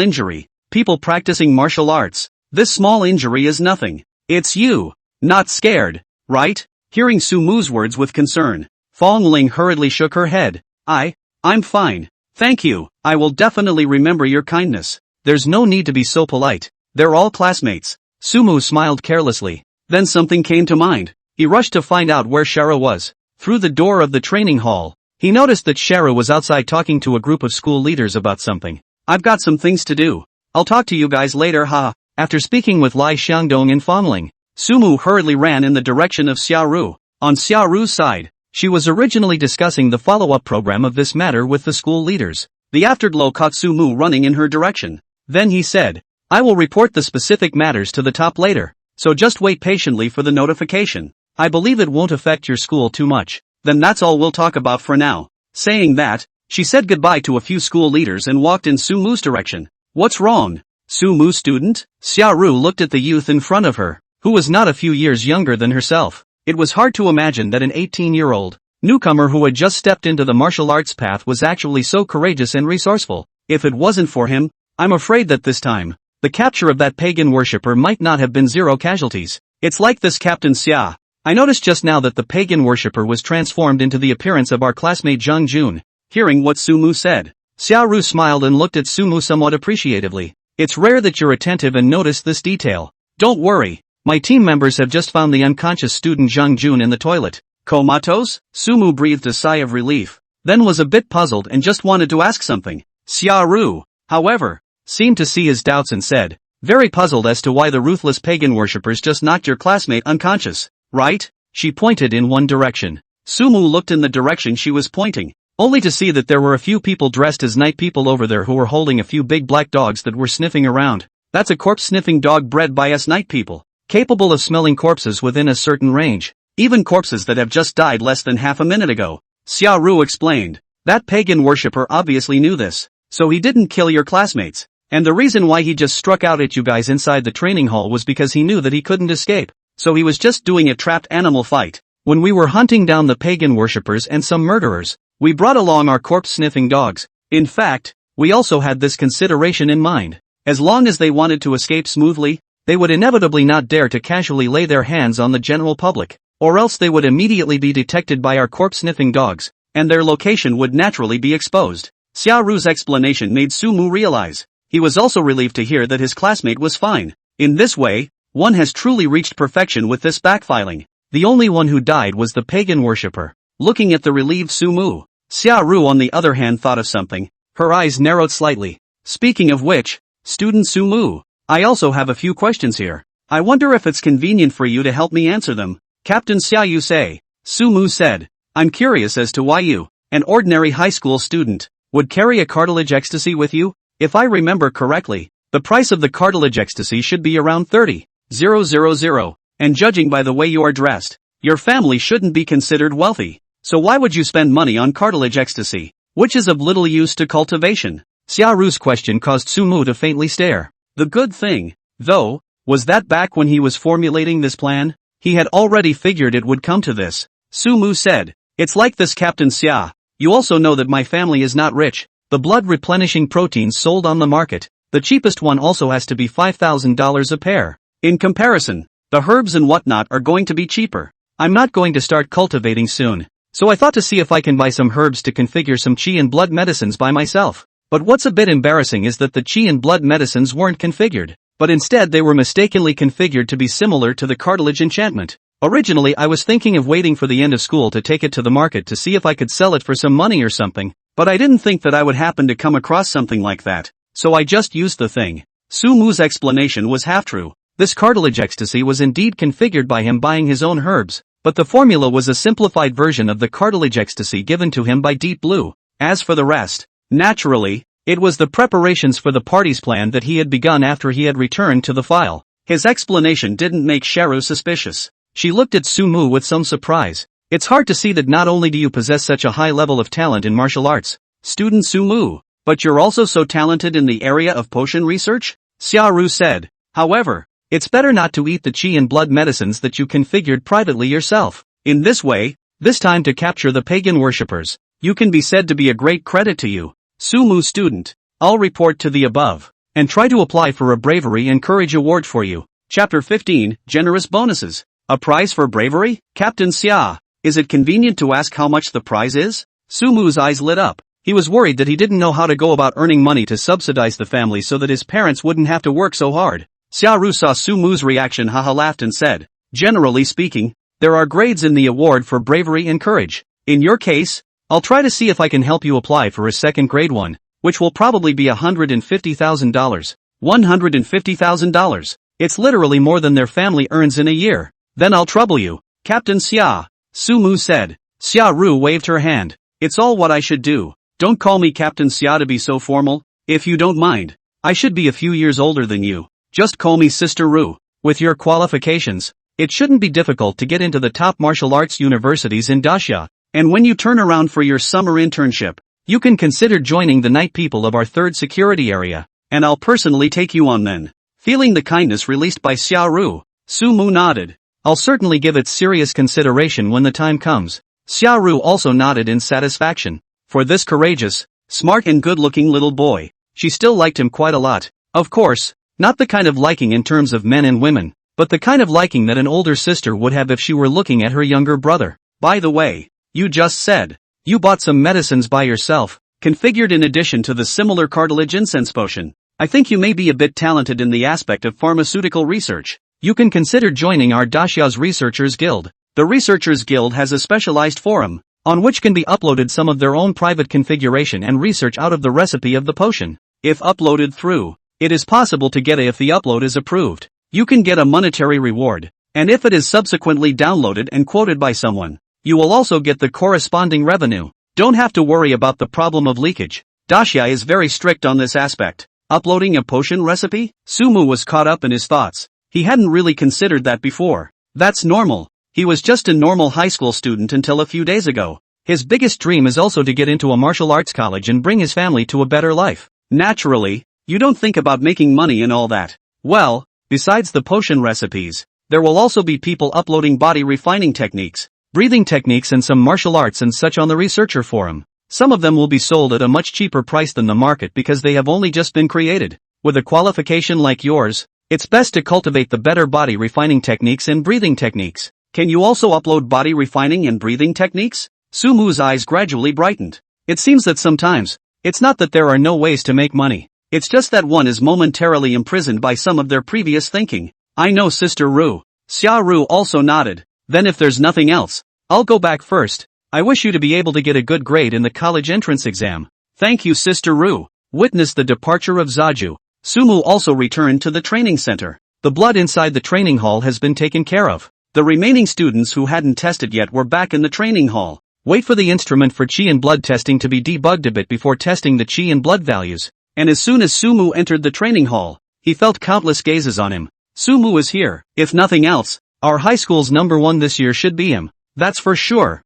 [SPEAKER 1] injury. People practicing martial arts, this small injury is nothing. It's you, not scared, right? Hearing Sumu's words with concern, Fongling hurriedly shook her head. I'm fine. Thank you, I will definitely remember your kindness. There's no need to be so polite. They're all classmates. Sumu smiled carelessly. Then something came to mind. He rushed to find out where Shara was. Through the door of the training hall, he noticed that Shara was outside talking to a group of school leaders about something. I've got some things to do. I'll talk to you guys later, ha. After speaking with Lai Shangdong and Fongling, Sumu hurriedly ran in the direction of Xiaoru. On Xiaoru's side, she was originally discussing the follow-up program of this matter with the school leaders. The afterglow caught Sumu running in her direction. Then he said, I will report the specific matters to the top later, so just wait patiently for the notification. I believe it won't affect your school too much. Then that's all we'll talk about for now. Saying that, she said goodbye to a few school leaders and walked in Sumu's direction. What's wrong? Sumu student? Xiaoru looked at the youth in front of her, who was not a few years younger than herself. It was hard to imagine that an 18-year-old newcomer who had just stepped into the martial arts path was actually so courageous and resourceful. If it wasn't for him, I'm afraid that this time, the capture of that pagan worshipper might not have been zero casualties. It's like this, Captain Xia. I noticed just now that the pagan worshipper was transformed into the appearance of our classmate Zhang Jun. Hearing what Sumu said, Xiaoru smiled and looked at Sumu somewhat appreciatively. It's rare that you're attentive and notice this detail. Don't worry. My team members have just found the unconscious student Zhang Jun in the toilet. Comatose? Sumu breathed a sigh of relief, then was a bit puzzled and just wanted to ask something. Xia Ru, however, seemed to see his doubts and said, very puzzled as to why the ruthless pagan worshippers just knocked your classmate unconscious, right? She pointed in one direction. Sumu looked in the direction she was pointing, only to see that there were a few people dressed as night people over there who were holding a few big black dogs that were sniffing around. That's a corpse-sniffing dog bred by us night people, capable of smelling corpses within a certain range, even corpses that have just died less than half a minute ago. Xia Ru explained. That pagan worshipper obviously knew this, so he didn't kill your classmates, and the reason why he just struck out at you guys inside the training hall was because he knew that he couldn't escape, so he was just doing a trapped animal fight. When we were hunting down the pagan worshippers and some murderers, we brought along our corpse-sniffing dogs. In fact, we also had this consideration in mind. As long as they wanted to escape smoothly, they would inevitably not dare to casually lay their hands on the general public, or else they would immediately be detected by our corpse-sniffing dogs, and their location would naturally be exposed. Xia Ru's explanation made Sumu realize. He was also relieved to hear that his classmate was fine. In this way, one has truly reached perfection with this backfiling. The only one who died was the pagan worshipper. Looking at the relieved Sumu, Xia Ru on the other hand thought of something. Her eyes narrowed slightly. Speaking of which, student Sumu, I also have a few questions here. I wonder if it's convenient for you to help me answer them. Captain Xia Yu say. Sumu said. I'm curious as to why you, an ordinary high school student, would carry a cartilage ecstasy with you. If I remember correctly, the price of the cartilage ecstasy should be around 30,000, and judging by the way you are dressed, your family shouldn't be considered wealthy. So why would you spend money on cartilage ecstasy, which is of little use to cultivation? Xia Ru's question caused Sumu to faintly stare. The good thing, though, was that back when he was formulating this plan, he had already figured it would come to this. Sumu said, it's like this, Captain Xia. You also know that my family is not rich. The blood-replenishing proteins sold on the market, the cheapest one also has to be $5,000 a pair. In comparison, the herbs and whatnot are going to be cheaper. I'm not going to start cultivating soon, so I thought to see if I can buy some herbs to configure some qi and blood medicines by myself. But what's a bit embarrassing is that the qi and blood medicines weren't configured, but instead they were mistakenly configured to be similar to the cartilage enchantment. Originally I was thinking of waiting for the end of school to take it to the market to see if I could sell it for some money or something, but I didn't think that I would happen to come across something like that, so I just used the thing. Sumu's explanation was half true. This cartilage ecstasy was indeed configured by him buying his own herbs, but the formula was a simplified version of the cartilage ecstasy given to him by Deep Blue. As for the rest, naturally, it was the preparations for the party's plan that he had begun after he had returned to the file. His explanation didn't make Sharu suspicious. She looked at Sumu with some surprise. It's hard to see that not only do you possess such a high level of talent in martial arts, student Sumu, but you're also so talented in the area of potion research? Xia Ru said. However, it's better not to eat the qi and blood medicines that you configured privately yourself. In this way, this time to capture the pagan worshippers, you can be said to be a great credit to you. Sumu student, I'll report to the above, and try to apply for a bravery and courage award for you. Chapter 15, Generous Bonuses. A prize for bravery? Captain Xia, is it convenient to ask how much the prize is? Sumu's eyes lit up. He was worried that he didn't know how to go about earning money to subsidize the family so that his parents wouldn't have to work so hard. Xia Ru saw Sumu's reaction, laughed and said, generally speaking, there are grades in the award for bravery and courage. In your case, I'll try to see if I can help you apply for a second grade one, which will probably be $150,000. $150,000. It's literally more than their family earns in a year. Then I'll trouble you, Captain Xia, Sumu said. Xia Ru waved her hand. It's all what I should do. Don't call me Captain Xia to be so formal, if you don't mind. I should be a few years older than you. Just call me Sister Ru. With your qualifications, it shouldn't be difficult to get into the top martial arts universities in Daxia, and when you turn around for your summer internship, you can consider joining the night people of our third security area, and I'll personally take you on then. Feeling the kindness released by Xia Ru, Sumu nodded. I'll certainly give it serious consideration when the time comes. Xia Ru also nodded in satisfaction. For this courageous, smart and good-looking little boy, she still liked him quite a lot. Of course, not the kind of liking in terms of men and women, but the kind of liking that an older sister would have if she were looking at her younger brother. By the way, you just said, you bought some medicines by yourself, configured in addition to the similar cartilage incense potion. I think you may be a bit talented in the aspect of pharmaceutical research. You can consider joining our Daxia's Researchers Guild. The Researchers Guild has a specialized forum, on which can be uploaded some of their own private configuration and research out of the recipe of the potion. If uploaded through, it is possible to get if the upload is approved, you can get a monetary reward, and if it is subsequently downloaded and quoted by someone, you will also get the corresponding revenue. Don't have to worry about the problem of leakage. Dacia is very strict on this aspect. Uploading a potion recipe? Sumu was caught up in his thoughts. He hadn't really considered that before. That's normal. He was just a normal high school student until a few days ago. His biggest dream is also to get into a martial arts college and bring his family to a better life. Naturally, you don't think about making money and all that. Well, besides the potion recipes, there will also be people uploading body refining techniques, breathing techniques and some martial arts and such on the researcher forum. Some of them will be sold at a much cheaper price than the market because they have only just been created. With a qualification like yours, it's best to cultivate the better body refining techniques and breathing techniques. Can you also upload body refining and breathing techniques? Sumu's eyes gradually brightened. It seems that sometimes, it's not that there are no ways to make money. It's just that one is momentarily imprisoned by some of their previous thinking. I know, Sister Ru. Xia Ru also nodded. Then if there's nothing else, I'll go back first. I wish you to be able to get a good grade in the college entrance exam. Thank you, Sister Ru. Witnessed the departure of Zaju. Sumu also returned to the training center. The blood inside the training hall has been taken care of. The remaining students who hadn't tested yet were back in the training hall. Wait for the instrument for chi and blood testing to be debugged a bit before testing the chi and blood values. And as soon as Sumu entered the training hall, he felt countless gazes on him. Sumu is here. If nothing else, our high school's #1 this year should be him. That's for sure.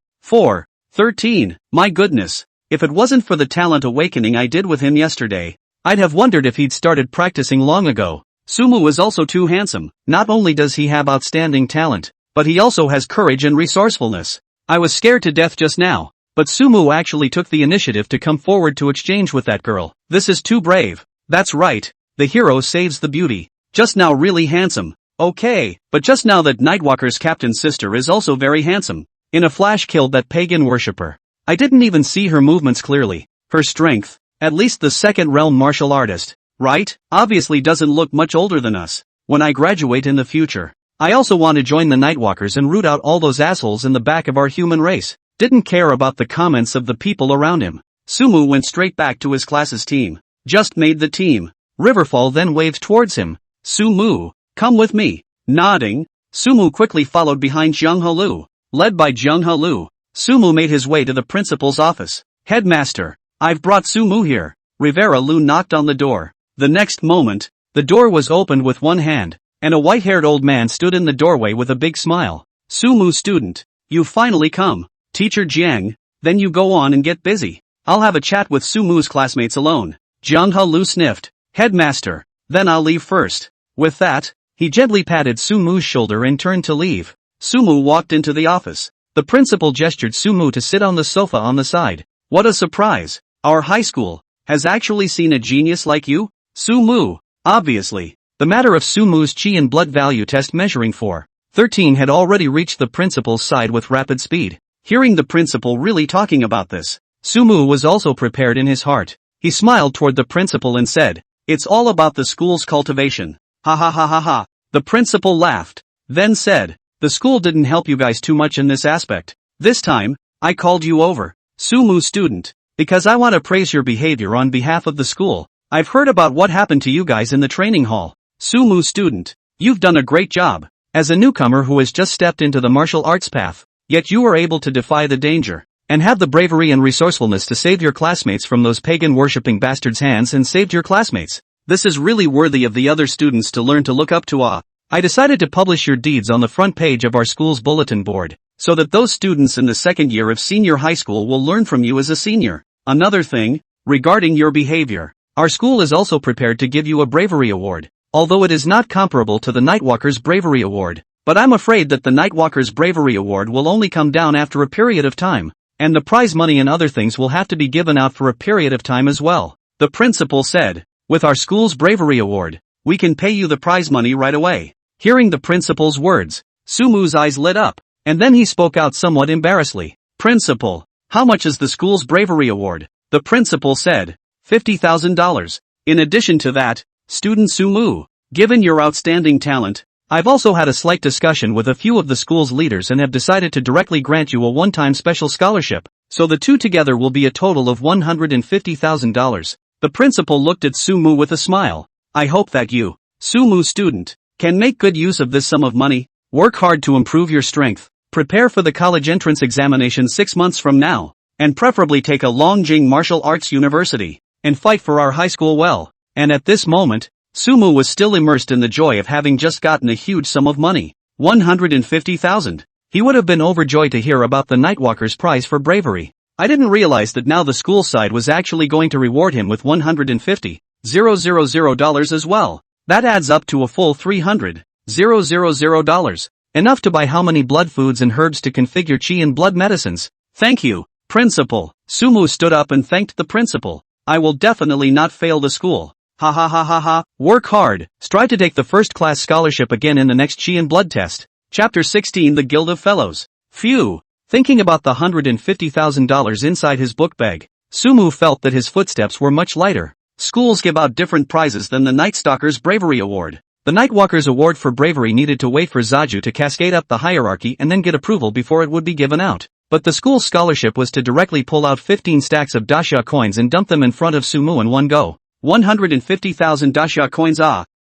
[SPEAKER 1] 13. My goodness. If it wasn't for the talent awakening I did with him yesterday, I'd have wondered if he'd started practicing long ago. Sumu is also too handsome. Not only does he have outstanding talent, but he also has courage and resourcefulness. I was scared to death just now, but Sumu actually took the initiative to come forward to exchange with that girl. This is too brave. That's right. The hero saves the beauty. Just now really handsome. Okay, but just now that Nightwalker's captain's sister is also very handsome. In a flash killed that pagan worshipper. I didn't even see her movements clearly. Her strength, at least the second realm martial artist, right? Obviously doesn't look much older than us. When I graduate in the future, I also want to join the Nightwalkers and root out all those assholes in the back of our human race. Didn't care about the comments of the people around him. Sumu went straight back to his class's team. Just made the team. Riverfall then waved towards him. Sumu, come with me. Nodding, Sumu quickly followed behind Jiang Helu. Led by Jiang Helu, Sumu made his way to the principal's office. Headmaster, I've brought Sumu here. Rivera Lu knocked on the door. The next moment, the door was opened with one hand, and a white-haired old man stood in the doorway with a big smile. Sumu student, you've finally come. Teacher Jiang, then you go on and get busy. I'll have a chat with Sumu's classmates alone. Jiang Helu sniffed. Headmaster, then I'll leave first. With that, he gently patted Sumu's shoulder and turned to leave. Sumu walked into the office. The principal gestured Sumu to sit on the sofa on the side. What a surprise! Our high school has actually seen a genius like you? Sumu, obviously. The matter of Sumu's chi and blood value test measuring for 13 had already reached the principal's side with rapid speed. Hearing the principal really talking about this, Sumu was also prepared in his heart. He smiled toward the principal and said, "It's all about the school's cultivation." Ha ha ha ha ha. The principal laughed, then said, "The school didn't help you guys too much in this aspect. This time, I called you over, Sumu student, because I want to praise your behavior on behalf of the school. I've heard about what happened to you guys in the training hall. Sumu student, you've done a great job. As a newcomer who has just stepped into the martial arts path, yet you were able to defy the danger, and have the bravery and resourcefulness to save your classmates from those pagan-worshipping bastards' hands and saved your classmates. This is really worthy of the other students to learn to look up to. I decided to publish your deeds on the front page of our school's bulletin board, so that those students in the second year of senior high school will learn from you as a senior. Another thing, regarding your behavior, our school is also prepared to give you a bravery award, although it is not comparable to the Nightwalker's bravery award, but I'm afraid that the Nightwalker's bravery award will only come down after a period of time, and the prize money and other things will have to be given out for a period of time as well. The principal said, "With our school's bravery award, we can pay you the prize money right away." Hearing the principal's words, Sumu's eyes lit up, and then he spoke out somewhat embarrassedly. "Principal, how much is the school's bravery award?" The principal said, $50,000. In addition to that, student Sumu, given your outstanding talent, I've also had a slight discussion with a few of the school's leaders and have decided to directly grant you a one-time special scholarship, so the two together will be a total of $150,000. The principal looked at Sumu with a smile. I hope that you, Sumu student, can make good use of this sum of money. Work hard to improve your strength, prepare for the college entrance examination 6 months from now, and preferably take a Longjing Martial Arts University, and fight for our high school well. And at this moment, Sumu was still immersed in the joy of having just gotten a huge sum of money, 150,000. He would have been overjoyed to hear about the Nightwalker's prize for bravery. I didn't realize that now the school side was actually going to reward him with $150,000 as well. That adds up to a full $300,000. Enough to buy how many blood foods and herbs to configure chi and blood medicines. Thank you, principal. Sumu stood up and thanked the principal. I will definitely not fail the school. Ha ha ha ha ha. Work hard. Strive to take the first class scholarship again in the next chi and blood test. Chapter 16 The Guild of Fellows. Phew. Thinking about the $150,000 inside his book bag, Sumu felt that his footsteps were much lighter. Schools give out different prizes than the Night Stalker's Bravery Award. The Nightwalker's Award for Bravery needed to wait for Zaju to cascade up the hierarchy and then get approval before it would be given out. But the school's scholarship was to directly pull out 15 stacks of Dasha coins and dump them in front of Sumu in one go. 150,000 Dasha coins.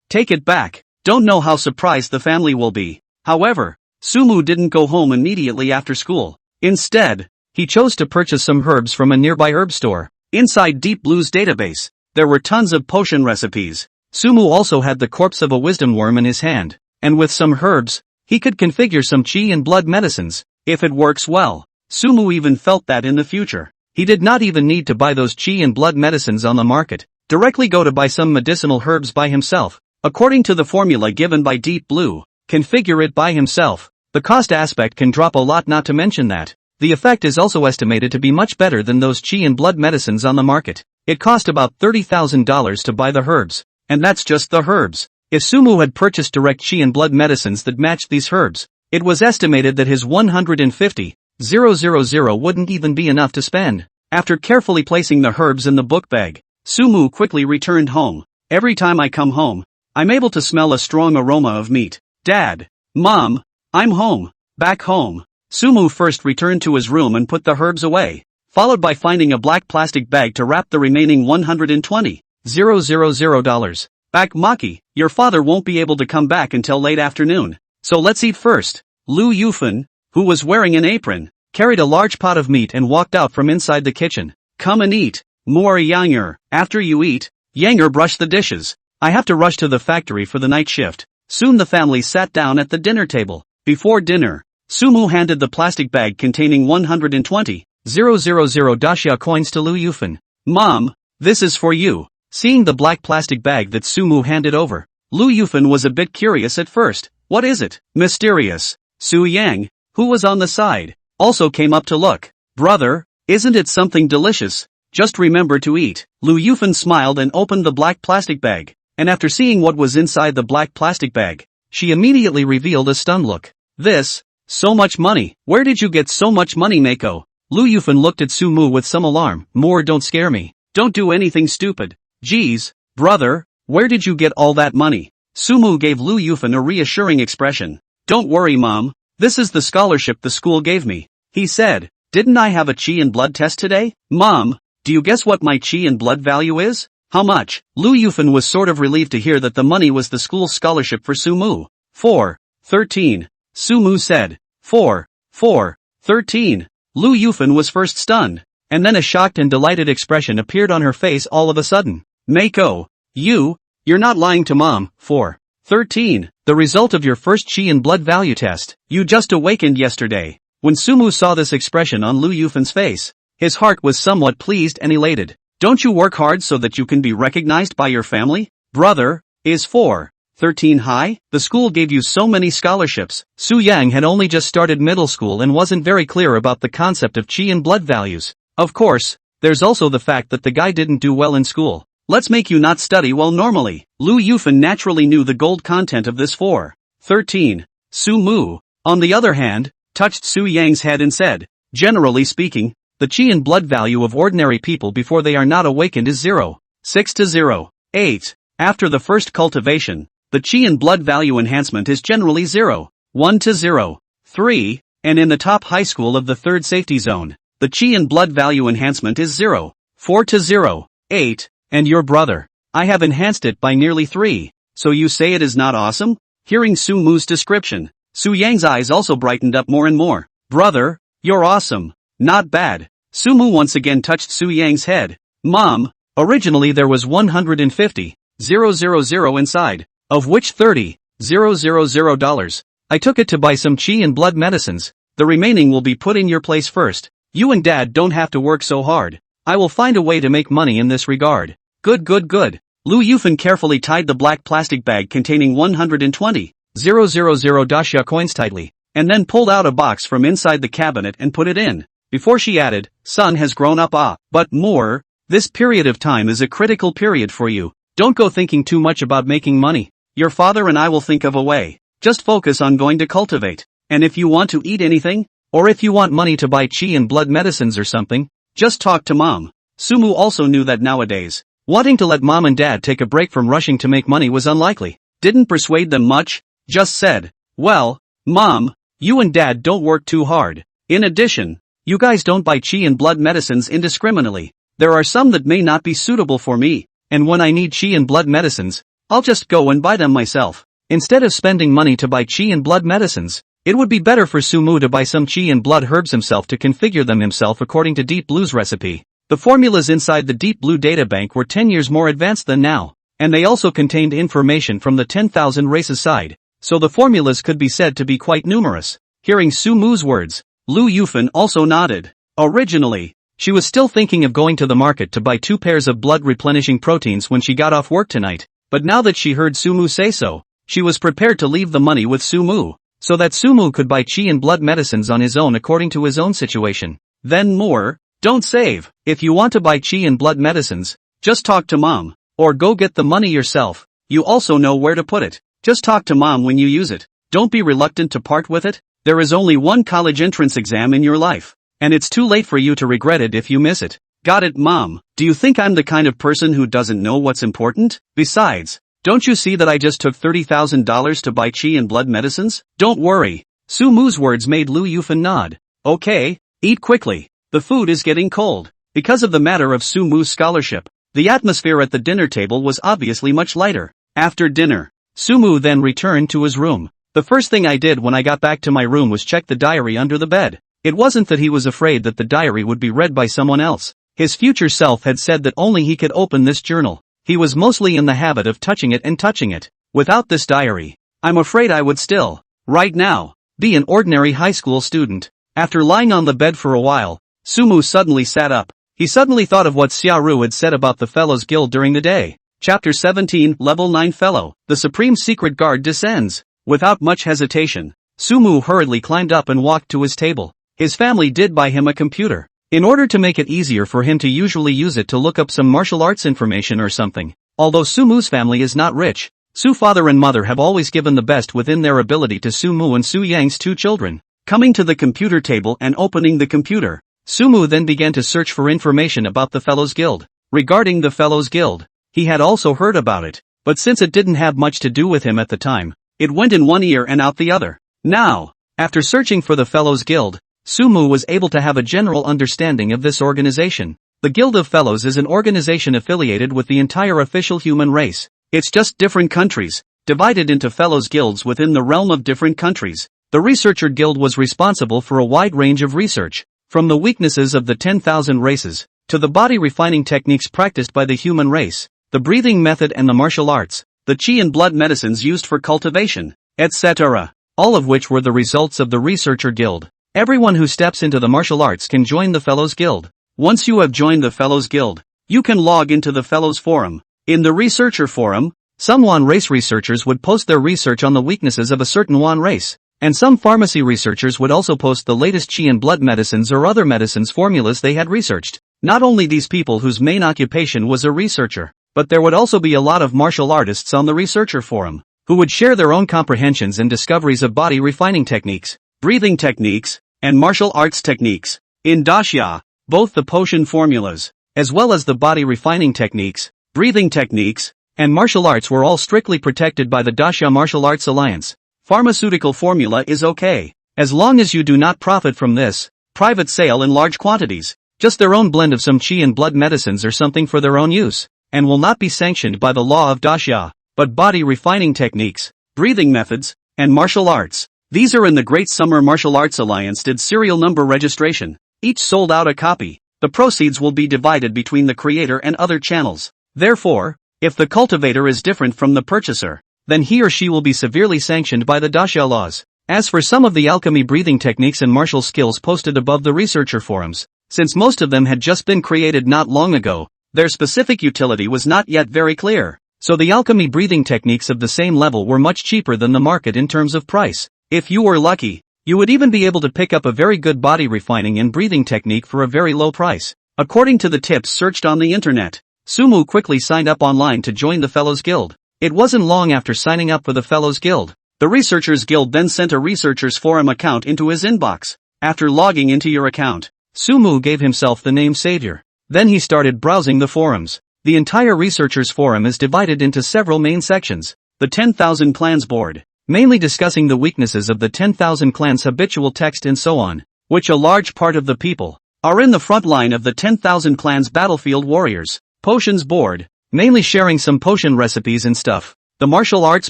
[SPEAKER 1] Take it back. Don't know how surprised the family will be. However, Sumu didn't go home immediately after school. Instead, he chose to purchase some herbs from a nearby herb store. Inside Deep Blue's database, there were tons of potion recipes. Sumu also had the corpse of a wisdom worm in his hand, and with some herbs, he could configure some chi and blood medicines. If it works well, Sumu even felt that in the future, he did not even need to buy those chi and blood medicines on the market. Directly go to buy some medicinal herbs by himself. According to the formula given by Deep Blue, configure it by himself. The cost aspect can drop a lot, not to mention that the effect is also estimated to be much better than those chi and blood medicines on the market. It cost about $30,000 to buy the herbs, and that's just the herbs. If Sumu had purchased direct chi and blood medicines that matched these herbs, it was estimated that his $150,000 wouldn't even be enough to spend. After carefully placing the herbs in the book bag, Sumu quickly returned home. Every time I come home, I'm able to smell a strong aroma of meat. Dad, Mom, I'm home. Back home. Sumu first returned to his room and put the herbs away, followed by finding a black plastic bag to wrap the remaining $120,000. Back Maki, your father won't be able to come back until late afternoon, so let's eat first. Lu Yufan, who was wearing an apron, carried a large pot of meat and walked out from inside the kitchen. Come and eat. More Yanger. After you eat, Yanger brush the dishes. I have to rush to the factory for the night shift. Soon the family sat down at the dinner table. Before dinner, Sumu handed the plastic bag containing 120,000 Dasha coins to Lu Yufan. Mom, this is for you. Seeing the black plastic bag that Sumu handed over, Lu Yufan was a bit curious at first. What is it? Mysterious. Su Yang, who was on the side, also came up to look. Brother, isn't it something delicious? Just remember to eat. Lu Yufan smiled and opened the black plastic bag, and after seeing what was inside the black plastic bag, she immediately revealed a stunned look. This? So much money. Where did you get so much money, Mako? Lu Yufan looked at Sumu with some alarm. More, don't scare me. Don't do anything stupid. Geez, brother, where did you get all that money? Sumu gave Lu Yufan a reassuring expression. Don't worry, Mom. This is the scholarship the school gave me. He said, didn't I have a chi and blood test today? Mom, do you guess what my chi and blood value is? How much? Lu Yufan was sort of relieved to hear that the money was the school's scholarship for Sumu. 13. Sumu said. 13. Lu Yufan was first stunned, and then a shocked and delighted expression appeared on her face all of a sudden. Mako, you're not lying to Mom. 13. The result of your first chi and blood value test. You just awakened yesterday. When Sumu saw this expression on Lu Yufan's face, his heart was somewhat pleased and elated. Don't you work hard so that you can be recognized by your family? Brother, is 13 high? The school gave you so many scholarships. Su Yang had only just started middle school and wasn't very clear about the concept of chi and blood values. Of course, there's also the fact that the guy didn't do well in school. Let's make you not study well normally. Lu Yufan naturally knew the gold content of this 13. Sumu, on the other hand, touched Su Yang's head and said, generally speaking, the chi and blood value of ordinary people before they are not awakened is 0.6 to 0.8. After the first cultivation, the Qi and blood value enhancement is generally 0, 1 to 0, 3, and in the top high school of the third safety zone, the Qi and blood value enhancement is 0, 4 to 0, 8, and your brother. I have enhanced it by nearly 3, so you say it is not awesome? Hearing Su Mu's description, Su Yang's eyes also brightened up more and more. Brother, you're awesome. Not bad. Su Mu once again touched Su Yang's head. Mom, originally there was 150,000 inside, of which $30,000. I took it to buy some Qi and blood medicines. The remaining will be put in your place first. You and Dad don't have to work so hard. I will find a way to make money in this regard. Good. Lu Yufan carefully tied the black plastic bag containing 120,000 daxia coins tightly, and then pulled out a box from inside the cabinet and put it in. Before she added, son has grown up but more, this period of time is a critical period for you. Don't go thinking too much about making money. Your father and I will think of a way. Just focus on going to cultivate. And if you want to eat anything, or if you want money to buy Qi and blood medicines or something, just talk to Mom. Su Mu also knew that nowadays, wanting to let Mom and Dad take a break from rushing to make money was unlikely. Didn't persuade them much, just said, well, Mom, you and Dad don't work too hard. In addition, you guys don't buy Qi and blood medicines indiscriminately. There are some that may not be suitable for me, and when I need Qi and blood medicines, I'll just go and buy them myself. Instead of spending money to buy Qi and blood medicines, it would be better for Su Mu to buy some Qi and blood herbs himself to configure them himself according to Deep Blue's recipe. The formulas inside the Deep Blue databank were 10 years more advanced than now, and they also contained information from the 10,000 races side, so the formulas could be said to be quite numerous. Hearing Su Mu's words, Lu Yufan also nodded. Originally, she was still thinking of going to the market to buy 2 pairs of blood replenishing proteins when she got off work tonight, but now that she heard Su Mu say so, she was prepared to leave the money with Su Mu, so that Su Mu could buy Qi and blood medicines on his own according to his own situation. Then more, don't save. If you want to buy Qi and blood medicines, just talk to Mom, or go get the money yourself. You also know where to put it. Just talk to Mom when you use it. Don't be reluctant to part with it. There is only one college entrance exam in your life, and it's too late for you to regret it if you miss it. Got it, Mom. Do you think I'm the kind of person who doesn't know what's important? Besides, don't you see that I just took $30,000 to buy Qi and blood medicines? Don't worry. Su Mu's words made Lu Yufan nod. Okay, eat quickly. The food is getting cold. Because of the matter of Su Mu's scholarship, the atmosphere at the dinner table was obviously much lighter. After dinner, Su Mu then returned to his room. The first thing I did when I got back to my room was check the diary under the bed. It wasn't that he was afraid that the diary would be read by someone else. His future self had said that only he could open this journal. He was mostly in the habit of touching it. Without this diary, I'm afraid I would still, right now, be an ordinary high school student. After lying on the bed for a while, Su Mu suddenly sat up. He suddenly thought of what Xia Ru had said about the Fellows Guild during the day. Chapter 17, Level 9 Fellow. The Supreme Secret Guard descends. Without much hesitation, Su Mu hurriedly climbed up and walked to his table. His family did buy him a computer, in order to make it easier for him to usually use it to look up some martial arts information or something. Although Su Mu's family is not rich, Su's father and mother have always given the best within their ability to Su Mu and Su Yang's 2 children. Coming to the computer table and opening the computer, Su Mu then began to search for information about the Fellows Guild. Regarding the Fellows Guild, he had also heard about it, but since it didn't have much to do with him at the time, it went in one ear and out the other. Now, after searching for the Fellows Guild, Su Mu was able to have a general understanding of this organization. The Guild of Fellows is an organization affiliated with the entire official human race. It's just different countries, divided into Fellows Guilds within the realm of different countries. The Researcher Guild was responsible for a wide range of research, from the weaknesses of the 10,000 races, to the body refining techniques practiced by the human race, the breathing method and the martial arts, the Qi and blood medicines used for cultivation, etc. All of which were the results of the Researcher Guild. Everyone who steps into the martial arts can join the Fellows Guild. Once you have joined the Fellows Guild, you can log into the Fellows Forum. In the Researcher Forum, some Wan race researchers would post their research on the weaknesses of a certain Wan race, and some pharmacy researchers would also post the latest Qi and blood medicines or other medicines formulas they had researched. Not only these people whose main occupation was a researcher, but there would also be a lot of martial artists on the Researcher Forum, who would share their own comprehensions and discoveries of body refining techniques, breathing techniques, and martial arts techniques. In Daxia, both the potion formulas, as well as the body refining techniques, breathing techniques, and martial arts were all strictly protected by the Daxia Martial Arts Alliance. Pharmaceutical formula is okay, as long as you do not profit from this, private sale in large quantities, just their own blend of some qi and blood medicines or something for their own use, and will not be sanctioned by the law of Daxia, but body refining techniques, breathing methods, and martial arts. These are in the Great Summer Martial Arts Alliance did serial number registration, each sold out a copy. The proceeds will be divided between the creator and other channels. Therefore, if the cultivator is different from the purchaser, then he or she will be severely sanctioned by the Daxia laws. As for some of the alchemy breathing techniques and martial skills posted above the researcher forums, since most of them had just been created not long ago, their specific utility was not yet very clear, so the alchemy breathing techniques of the same level were much cheaper than the market in terms of price. If you were lucky, you would even be able to pick up a very good body refining and breathing technique for a very low price. According to the tips searched on the internet, Sumu quickly signed up online to join the Fellows Guild. It wasn't long after signing up for the Fellows Guild. The Researchers Guild then sent a Researchers Forum account into his inbox. After logging into your account, Sumu gave himself the name Savior. Then he started browsing the forums. The entire Researchers Forum is divided into several main sections. The 10,000 Clans Board, mainly discussing the weaknesses of the 10,000 clans' habitual text and so on, which a large part of the people are in the front line of the 10,000 clans battlefield warriors. Potions Board, mainly sharing some potion recipes and stuff. The Martial Arts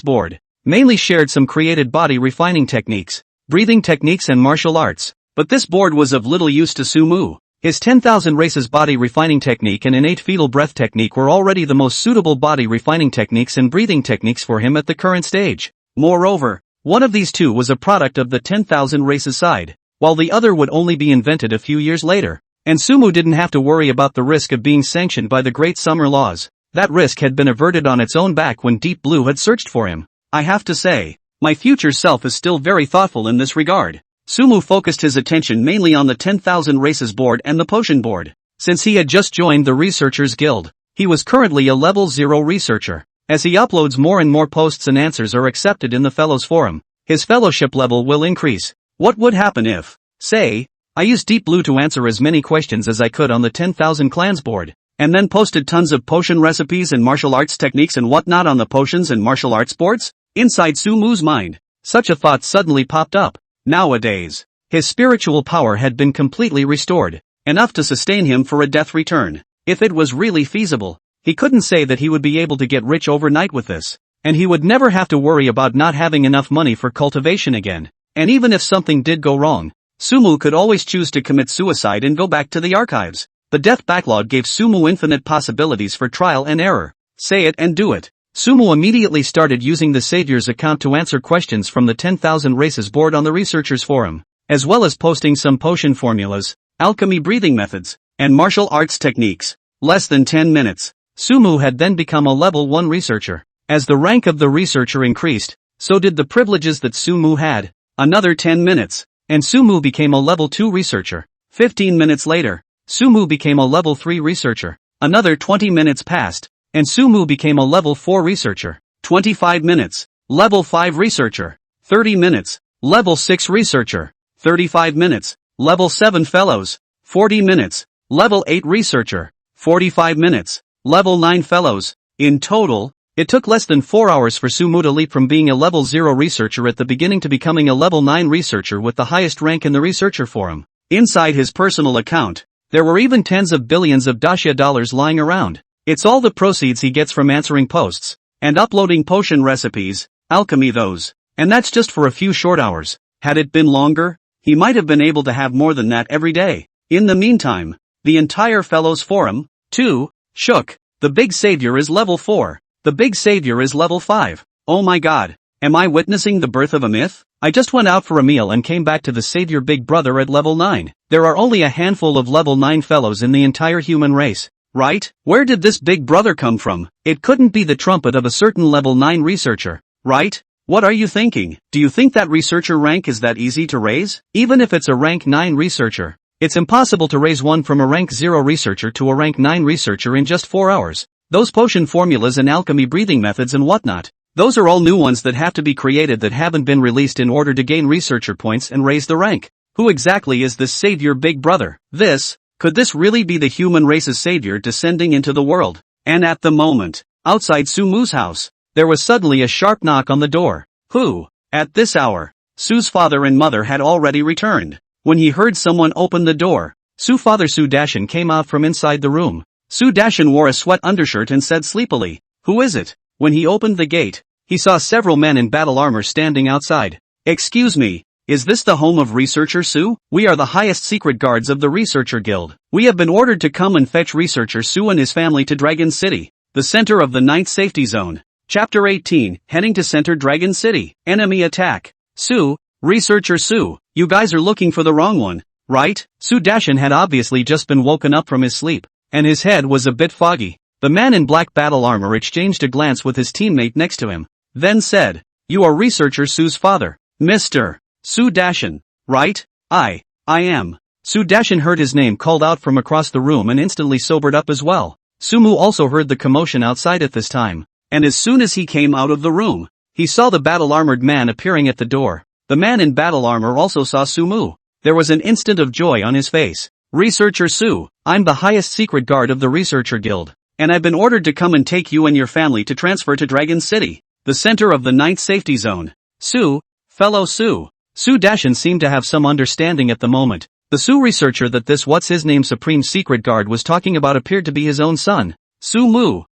[SPEAKER 1] Board, mainly shared some created body refining techniques, breathing techniques and martial arts. But this board was of little use to Sumu. His 10,000 races body refining technique and innate fetal breath technique were already the most suitable body refining techniques and breathing techniques for him at the current stage. Moreover, one of these two was a product of the 10,000 races side, while the other would only be invented a few years later. And Sumu didn't have to worry about the risk of being sanctioned by the Great Summer Laws. That risk had been averted on its own back when Deep Blue had searched for him. I have to say, my future self is still very thoughtful in this regard. Sumu focused his attention mainly on the 10,000 races board and the potion board. Since he had just joined the Researchers Guild, he was currently a level 0 researcher. As he uploads more and more posts and answers are accepted in the Fellows Forum, his fellowship level will increase. What would happen if, say, I used Deep Blue to answer as many questions as I could on the 10,000 clans board, and then posted tons of potion recipes and martial arts techniques and whatnot on the potions and martial arts boards? Inside Sumu's mind, such a thought suddenly popped up. Nowadays, his spiritual power had been completely restored, enough to sustain him for a death return. If it was really feasible, he couldn't say that he would be able to get rich overnight with this, and he would never have to worry about not having enough money for cultivation again. And even if something did go wrong, Sumu could always choose to commit suicide and go back to the archives. The death backlog gave Sumu infinite possibilities for trial and error. Say it and do it. Sumu immediately started using the Savior's account to answer questions from the 10,000 races board on the Researchers Forum, as well as posting some potion formulas, alchemy breathing methods, and martial arts techniques. Less than 10 minutes, Sumu had then become a level 1 researcher. As the rank of the researcher increased, so did the privileges that Sumu had. Another 10 minutes, and Sumu became a level 2 researcher. 15 minutes later, Sumu became a level 3 researcher. Another 20 minutes passed, and Sumu became a level 4 researcher. 25 minutes, level 5 researcher. 30 minutes, level 6 researcher. 35 minutes, level 7 fellows. 40 minutes, level 8 researcher. 45 minutes, level 9 fellows. In total, it took less than 4 hours for Sumu to leap from being a level 0 researcher at the beginning to becoming a level 9 researcher with the highest rank in the Researcher Forum. Inside his personal account, there were even tens of billions of Daxia dollars lying around. It's all the proceeds he gets from answering posts and uploading potion recipes, alchemy those. And that's just for a few short hours. Had it been longer, he might have been able to have more than that every day. In the meantime, the entire Fellows Forum, too, shook. The Big Savior is level 4. The Big Savior is level 5. Oh my god, am I witnessing the birth of a myth? I just went out for a meal and came back to the Savior Big Brother at level 9. There are only a handful of level 9 fellows in the entire human race, right? Where did this Big Brother come from? It couldn't be the trumpet of a certain level 9 researcher, right? What are you thinking? Do you think that researcher rank is that easy to raise? Even if it's a rank 9 researcher, it's impossible to raise one from a rank 0 researcher to a rank 9 researcher in just 4 hours. Those potion formulas and alchemy breathing methods and whatnot, those are all new ones that have to be created that haven't been released in order to gain researcher points and raise the rank. Who exactly is this Savior Big Brother? Could this really be the human race's savior descending into the world? And at the moment, outside Sumu's house, there was suddenly a sharp knock on the door. Who? At this hour, Su's father and mother had already returned. When he heard someone open the door, Su's father Su Dashan came out from inside the room. Su Dashan wore a sweat undershirt and said sleepily, "Who is it?" When he opened the gate, he saw several men in battle armor standing outside. "Excuse me, is this the home of Researcher Su? We are the highest secret guards of the Researcher Guild. We have been ordered to come and fetch Researcher Su and his family to Dragon City, the center of the 9th safety zone." Chapter 18, Heading to Center Dragon City. Enemy Attack. Su, Researcher Su, you guys are looking for the wrong one, right? Su Dashan had obviously just been woken up from his sleep, and his head was a bit foggy. The man in black battle armor exchanged a glance with his teammate next to him, then said, "You are Researcher Su's father, Mr. Su Dashan, right?" I am." Su Dashan heard his name called out from across the room and instantly sobered up as well. Sumu also heard the commotion outside at this time, and as soon as he came out of the room, he saw the battle-armored man appearing at the door. The man in battle armor also saw Sumu. There was an instant of joy on his face. "Researcher Su, I'm the highest secret guard of the Researcher Guild, and I've been ordered to come and take you and your family to transfer to Dragon City, the center of the 9th safety zone." Su, fellow Su. Su Dashan seemed to have some understanding at the moment. The Su researcher that this what's-his-name supreme secret guard was talking about appeared to be his own son. "Sumu,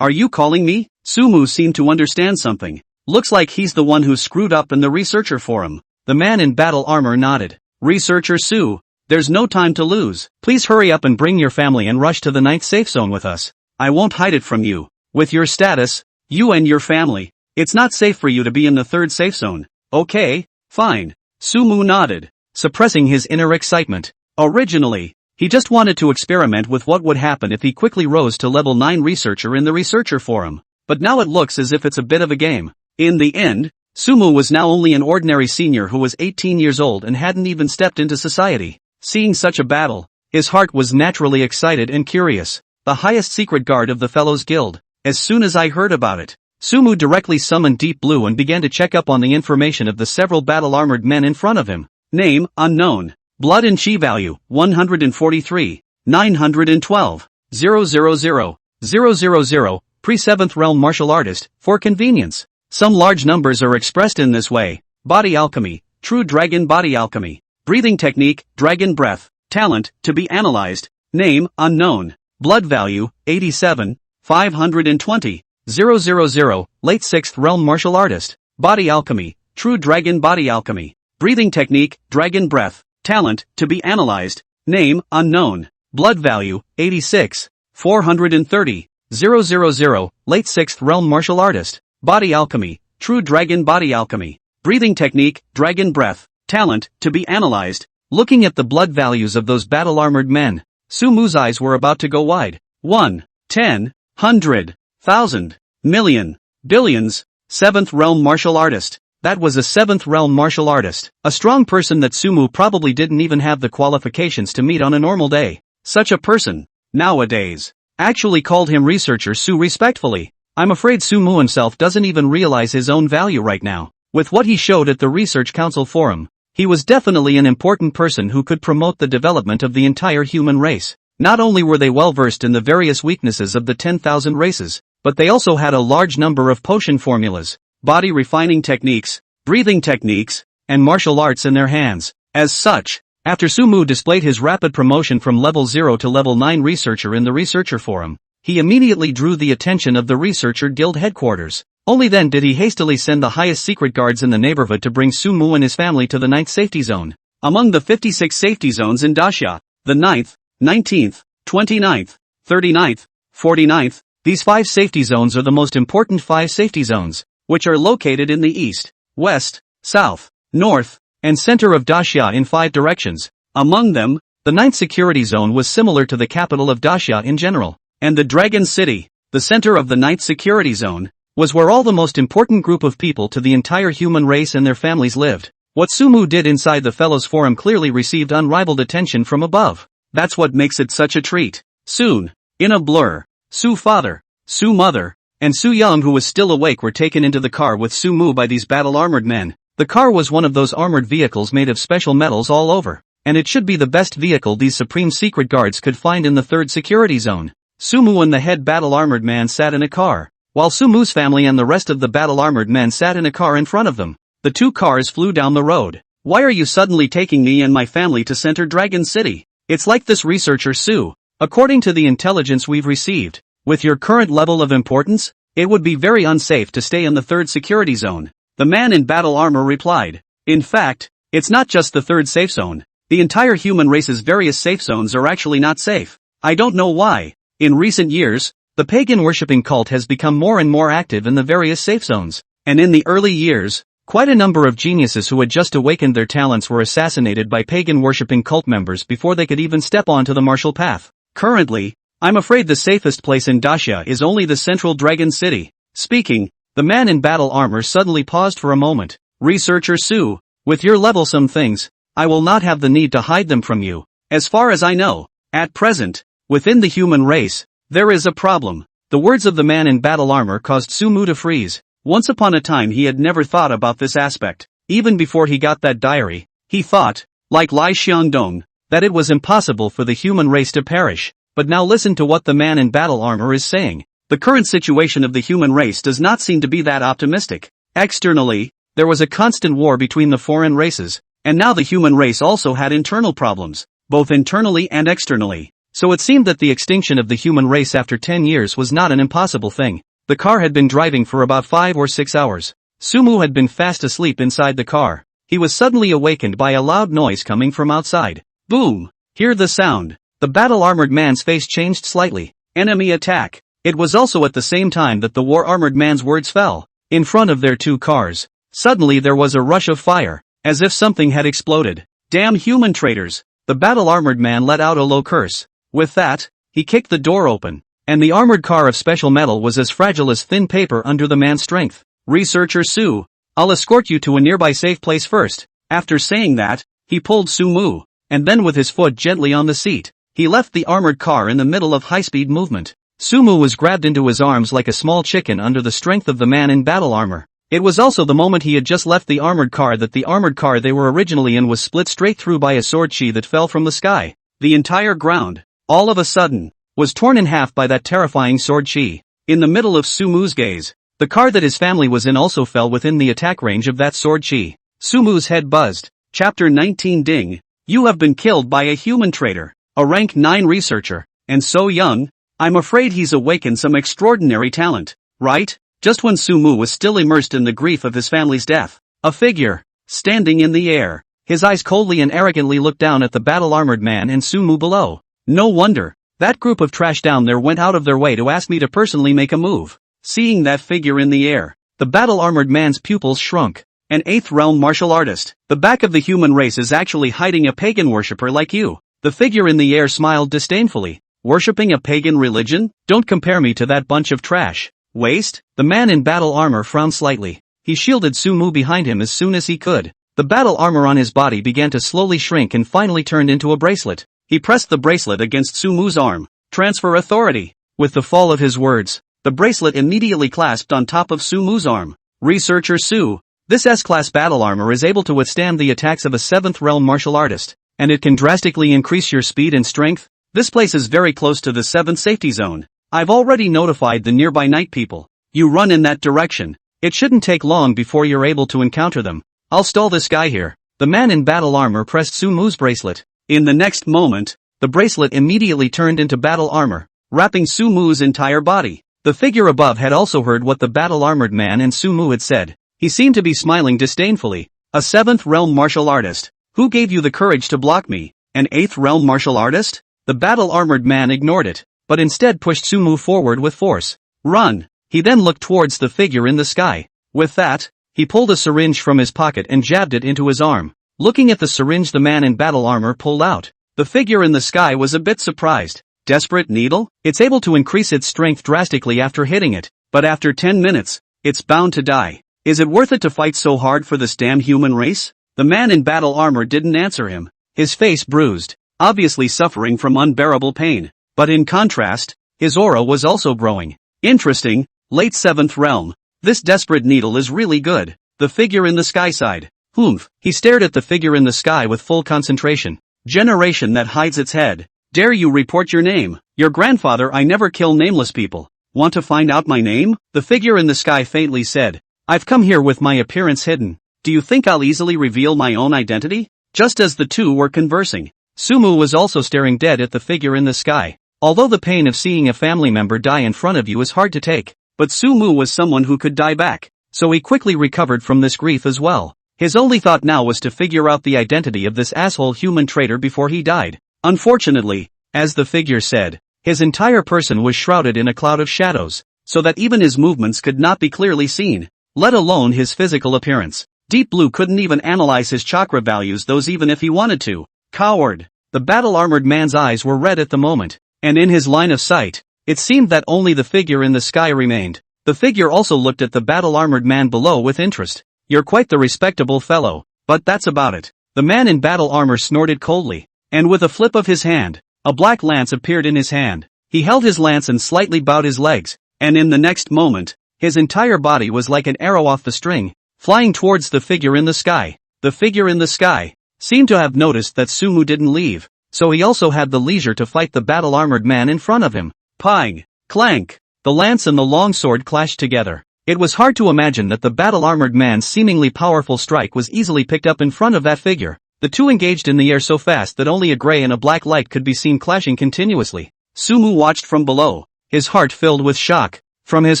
[SPEAKER 1] are you calling me?" Sumu seemed to understand something. "Looks like he's the one who screwed up in the researcher forum." The man in battle armor nodded. "Researcher Su, there's no time to lose. Please hurry up and bring your family and rush to the 9th safe zone with us. I won't hide it from you. With your status, you and your family, it's not safe for you to be in the 3rd safe zone." "Okay, fine." Sumu nodded, suppressing his inner excitement. Originally, he just wanted to experiment with what would happen if he quickly rose to level 9 researcher in the researcher forum. But now it looks as if it's a bit of a game. In the end, Sumu was now only an ordinary senior who was 18 years old and hadn't even stepped into society. Seeing such a battle, his heart was naturally excited and curious. The highest secret guard of the Fellows Guild. As soon as I heard about it, Sumu directly summoned Deep Blue and began to check up on the information of the several battle-armored men in front of him. Name, unknown. Blood and chi value, 143, 912, 000, 000, pre-7th realm martial artist, for convenience. Some large numbers are expressed in this way. Body alchemy, true dragon body alchemy. Breathing technique, dragon breath. Talent, to be analyzed. Name, unknown. Blood value, 87, 520, 000, late 6th realm martial artist. Body alchemy, true dragon body alchemy. Breathing technique, dragon breath. Talent, to be analyzed. Name, unknown. Blood value, 86, 430, 000, late 6th realm martial artist. Body alchemy, true dragon body alchemy. Breathing technique, dragon breath. Talent, to be analyzed. Looking at the blood values of those battle-armored men, Sumu's eyes were about to go wide. 1, 10, 100, 1,000, million, billions. 7th realm martial artist. That was a 7th realm martial artist. A strong person that Sumu probably didn't even have the qualifications to meet on a normal day. Such a person, nowadays, actually called him Researcher Su respectfully. I'm afraid Sumu himself doesn't even realize his own value right now. With what he showed at the Research Council Forum, he was definitely an important person who could promote the development of the entire human race. Not only were they well versed in the various weaknesses of the 10,000 races, but they also had a large number of potion formulas, body refining techniques, breathing techniques, and martial arts in their hands. As such, after Sumu displayed his rapid promotion from level 0 to level 9 researcher in the Researcher Forum, he immediately drew the attention of the Researcher Guild headquarters. Only then did he hastily send the highest secret guards in the neighborhood to bring Sumu and his family to the 9th safety zone. Among the 56 safety zones in Dacia, the 9th, 19th, 29th, 39th, 49th, these 5 safety zones are the most important 5 safety zones, which are located in the east, west, south, north, and center of Dacia in 5 directions. Among them, the 9th security zone was similar to the capital of Dacia in general, and the Dragon City, the center of the 9th security zone, was where all the most important group of people to the entire human race and their families lived. What Sumu did inside the Fellows Forum clearly received unrivaled attention from above. That's what makes it such a treat. Soon, in a blur, Su father, Su mother, and Su Young, who was still awake, were taken into the car with Sumu by these battle-armored men. The car was one of those armored vehicles made of special metals all over, and it should be the best vehicle these supreme secret guards could find in the 3rd security zone. Sumu and the head battle-armored man sat in a car, while Sumu's family and the rest of the battle-armored men sat in a car in front of them. The two cars flew down the road. Why are you suddenly taking me and my family to Center Dragon City? It's like this, researcher Su. According to the intelligence we've received, with your current level of importance, it would be very unsafe to stay in the third security zone. The man in battle armor replied. In fact, it's not just the third safe zone. The entire human race's various safe zones are actually not safe. I don't know why. In recent years, the pagan worshipping cult has become more and more active in the various safe zones, and in the early years, quite a number of geniuses who had just awakened their talents were assassinated by pagan worshipping cult members before they could even step onto the martial path. Currently, I'm afraid the safest place in Dacia is only the Central Dragon City. Speaking, the man in battle armor suddenly paused for a moment. Researcher Su, with your level-some things, I will not have the need to hide them from you. As far as I know, at present, within the human race, there is a problem. The words of the man in battle armor caused Sumu to freeze. Once upon a time he had never thought about this aspect. Even before he got that diary, he thought, like Lai Xiangdong, that it was impossible for the human race to perish. But now listen to what the man in battle armor is saying. The current situation of the human race does not seem to be that optimistic. Externally, there was a constant war between the foreign races, and now the human race also had internal problems, both internally and externally. So it seemed that the extinction of the human race after 10 years was not an impossible thing. The car had been driving for about 5 or 6 hours. Sumu had been fast asleep inside the car. He was suddenly awakened by a loud noise coming from outside. Boom! Hear the sound. The battle-armored man's face changed slightly. Enemy attack. It was also at the same time that the war-armored man's words fell. In front of their two cars, suddenly there was a rush of fire, as if something had exploded. Damn human traitors! The battle-armored man let out a low curse. With that, he kicked the door open, and the armored car of special metal was as fragile as thin paper under the man's strength. Researcher Su, I'll escort you to a nearby safe place first. After saying that, he pulled Sumu, and then with his foot gently on the seat, he left the armored car in the middle of high-speed movement. Sumu was grabbed into his arms like a small chicken under the strength of the man in battle armor. It was also the moment he had just left the armored car that the armored car they were originally in was split straight through by a sword chi that fell from the sky. The entire ground, all of a sudden, was torn in half by that terrifying sword chi. In the middle of Sumu's gaze, the car that his family was in also fell within the attack range of that sword chi. Sumu's head buzzed. Chapter 19 Ding. You have been killed by a human traitor, a rank 9 researcher, and so young. I'm afraid he's awakened some extraordinary talent, right? Just when Sumu was still immersed in the grief of his family's death, a figure, standing in the air, his eyes coldly and arrogantly looked down at the battle-armored man and Sumu below. No wonder, that group of trash down there went out of their way to ask me to personally make a move. Seeing that figure in the air, the battle-armored man's pupils shrunk. An 8th realm martial artist. The back of the human race is actually hiding a pagan worshipper like you. The figure in the air smiled disdainfully. Worshipping a pagan religion? Don't compare me to that bunch of trash. Waste? The man in battle armor frowned slightly. He shielded Sumu behind him as soon as he could. The battle armor on his body began to slowly shrink and finally turned into a bracelet. He pressed the bracelet against Sumu's arm. Transfer authority. With the fall of his words, the bracelet immediately clasped on top of Sumu's arm. Researcher Su, this S-class battle armor is able to withstand the attacks of a 7th realm martial artist, and it can drastically increase your speed and strength. This place is very close to the 7th safety zone. I've already notified the nearby night people. You run in that direction. It shouldn't take long before you're able to encounter them. I'll stall this guy here. The man in battle armor pressed Sumu's bracelet. In the next moment, the bracelet immediately turned into battle armor, wrapping Sumu's entire body. The figure above had also heard what the battle-armored man and Sumu had said. He seemed to be smiling disdainfully. A 7th realm martial artist. Who gave you the courage to block me? An 8th realm martial artist? The battle-armored man ignored it, but instead pushed Sumu forward with force. Run! He then looked towards the figure in the sky. With that, he pulled a syringe from his pocket and jabbed it into his arm. Looking at the syringe the man in battle armor pulled out, the figure in the sky was a bit surprised. Desperate needle? It's able to increase its strength drastically after hitting it, but after 10 minutes, it's bound to die. Is it worth it to fight so hard for this damn human race? The man in battle armor didn't answer him. His face bruised, obviously suffering from unbearable pain. But in contrast, his aura was also growing. Interesting, late 7th realm. This desperate needle is really good. The figure in the sky sighed. Humph. He stared at the figure in the sky with full concentration. Generation that hides its head. Dare you report your name? Your grandfather, I never kill nameless people. Want to find out my name? The figure in the sky faintly said. I've come here with my appearance hidden. Do you think I'll easily reveal my own identity? Just as the two were conversing, Sumu was also staring dead at the figure in the sky. Although the pain of seeing a family member die in front of you is hard to take, but Sumu was someone who could die back, so he quickly recovered from this grief as well. His only thought now was to figure out the identity of this asshole human traitor before he died. Unfortunately, as the figure said, his entire person was shrouded in a cloud of shadows, so that even his movements could not be clearly seen, let alone his physical appearance. Deep Blue couldn't even analyze his chakra values, those even if he wanted to. Coward! The battle-armored man's eyes were red at the moment, and in his line of sight, it seemed that only the figure in the sky remained. The figure also looked at the battle-armored man below with interest. You're quite the respectable fellow, but that's about it. The man in battle armor snorted coldly, and with a flip of his hand, a black lance appeared in his hand. He held his lance and slightly bowed his legs, and in the next moment, his entire body was like an arrow off the string, flying towards the figure in the sky. The figure in the sky seemed to have noticed that Sumu didn't leave, so he also had the leisure to fight the battle-armored man in front of him. Pang! Clank! The lance and the longsword clashed together. It was hard to imagine that the battle-armored man's seemingly powerful strike was easily picked up in front of that figure. The two engaged in the air so fast that only a gray and a black light could be seen clashing continuously. Sumu watched from below, his heart filled with shock. From his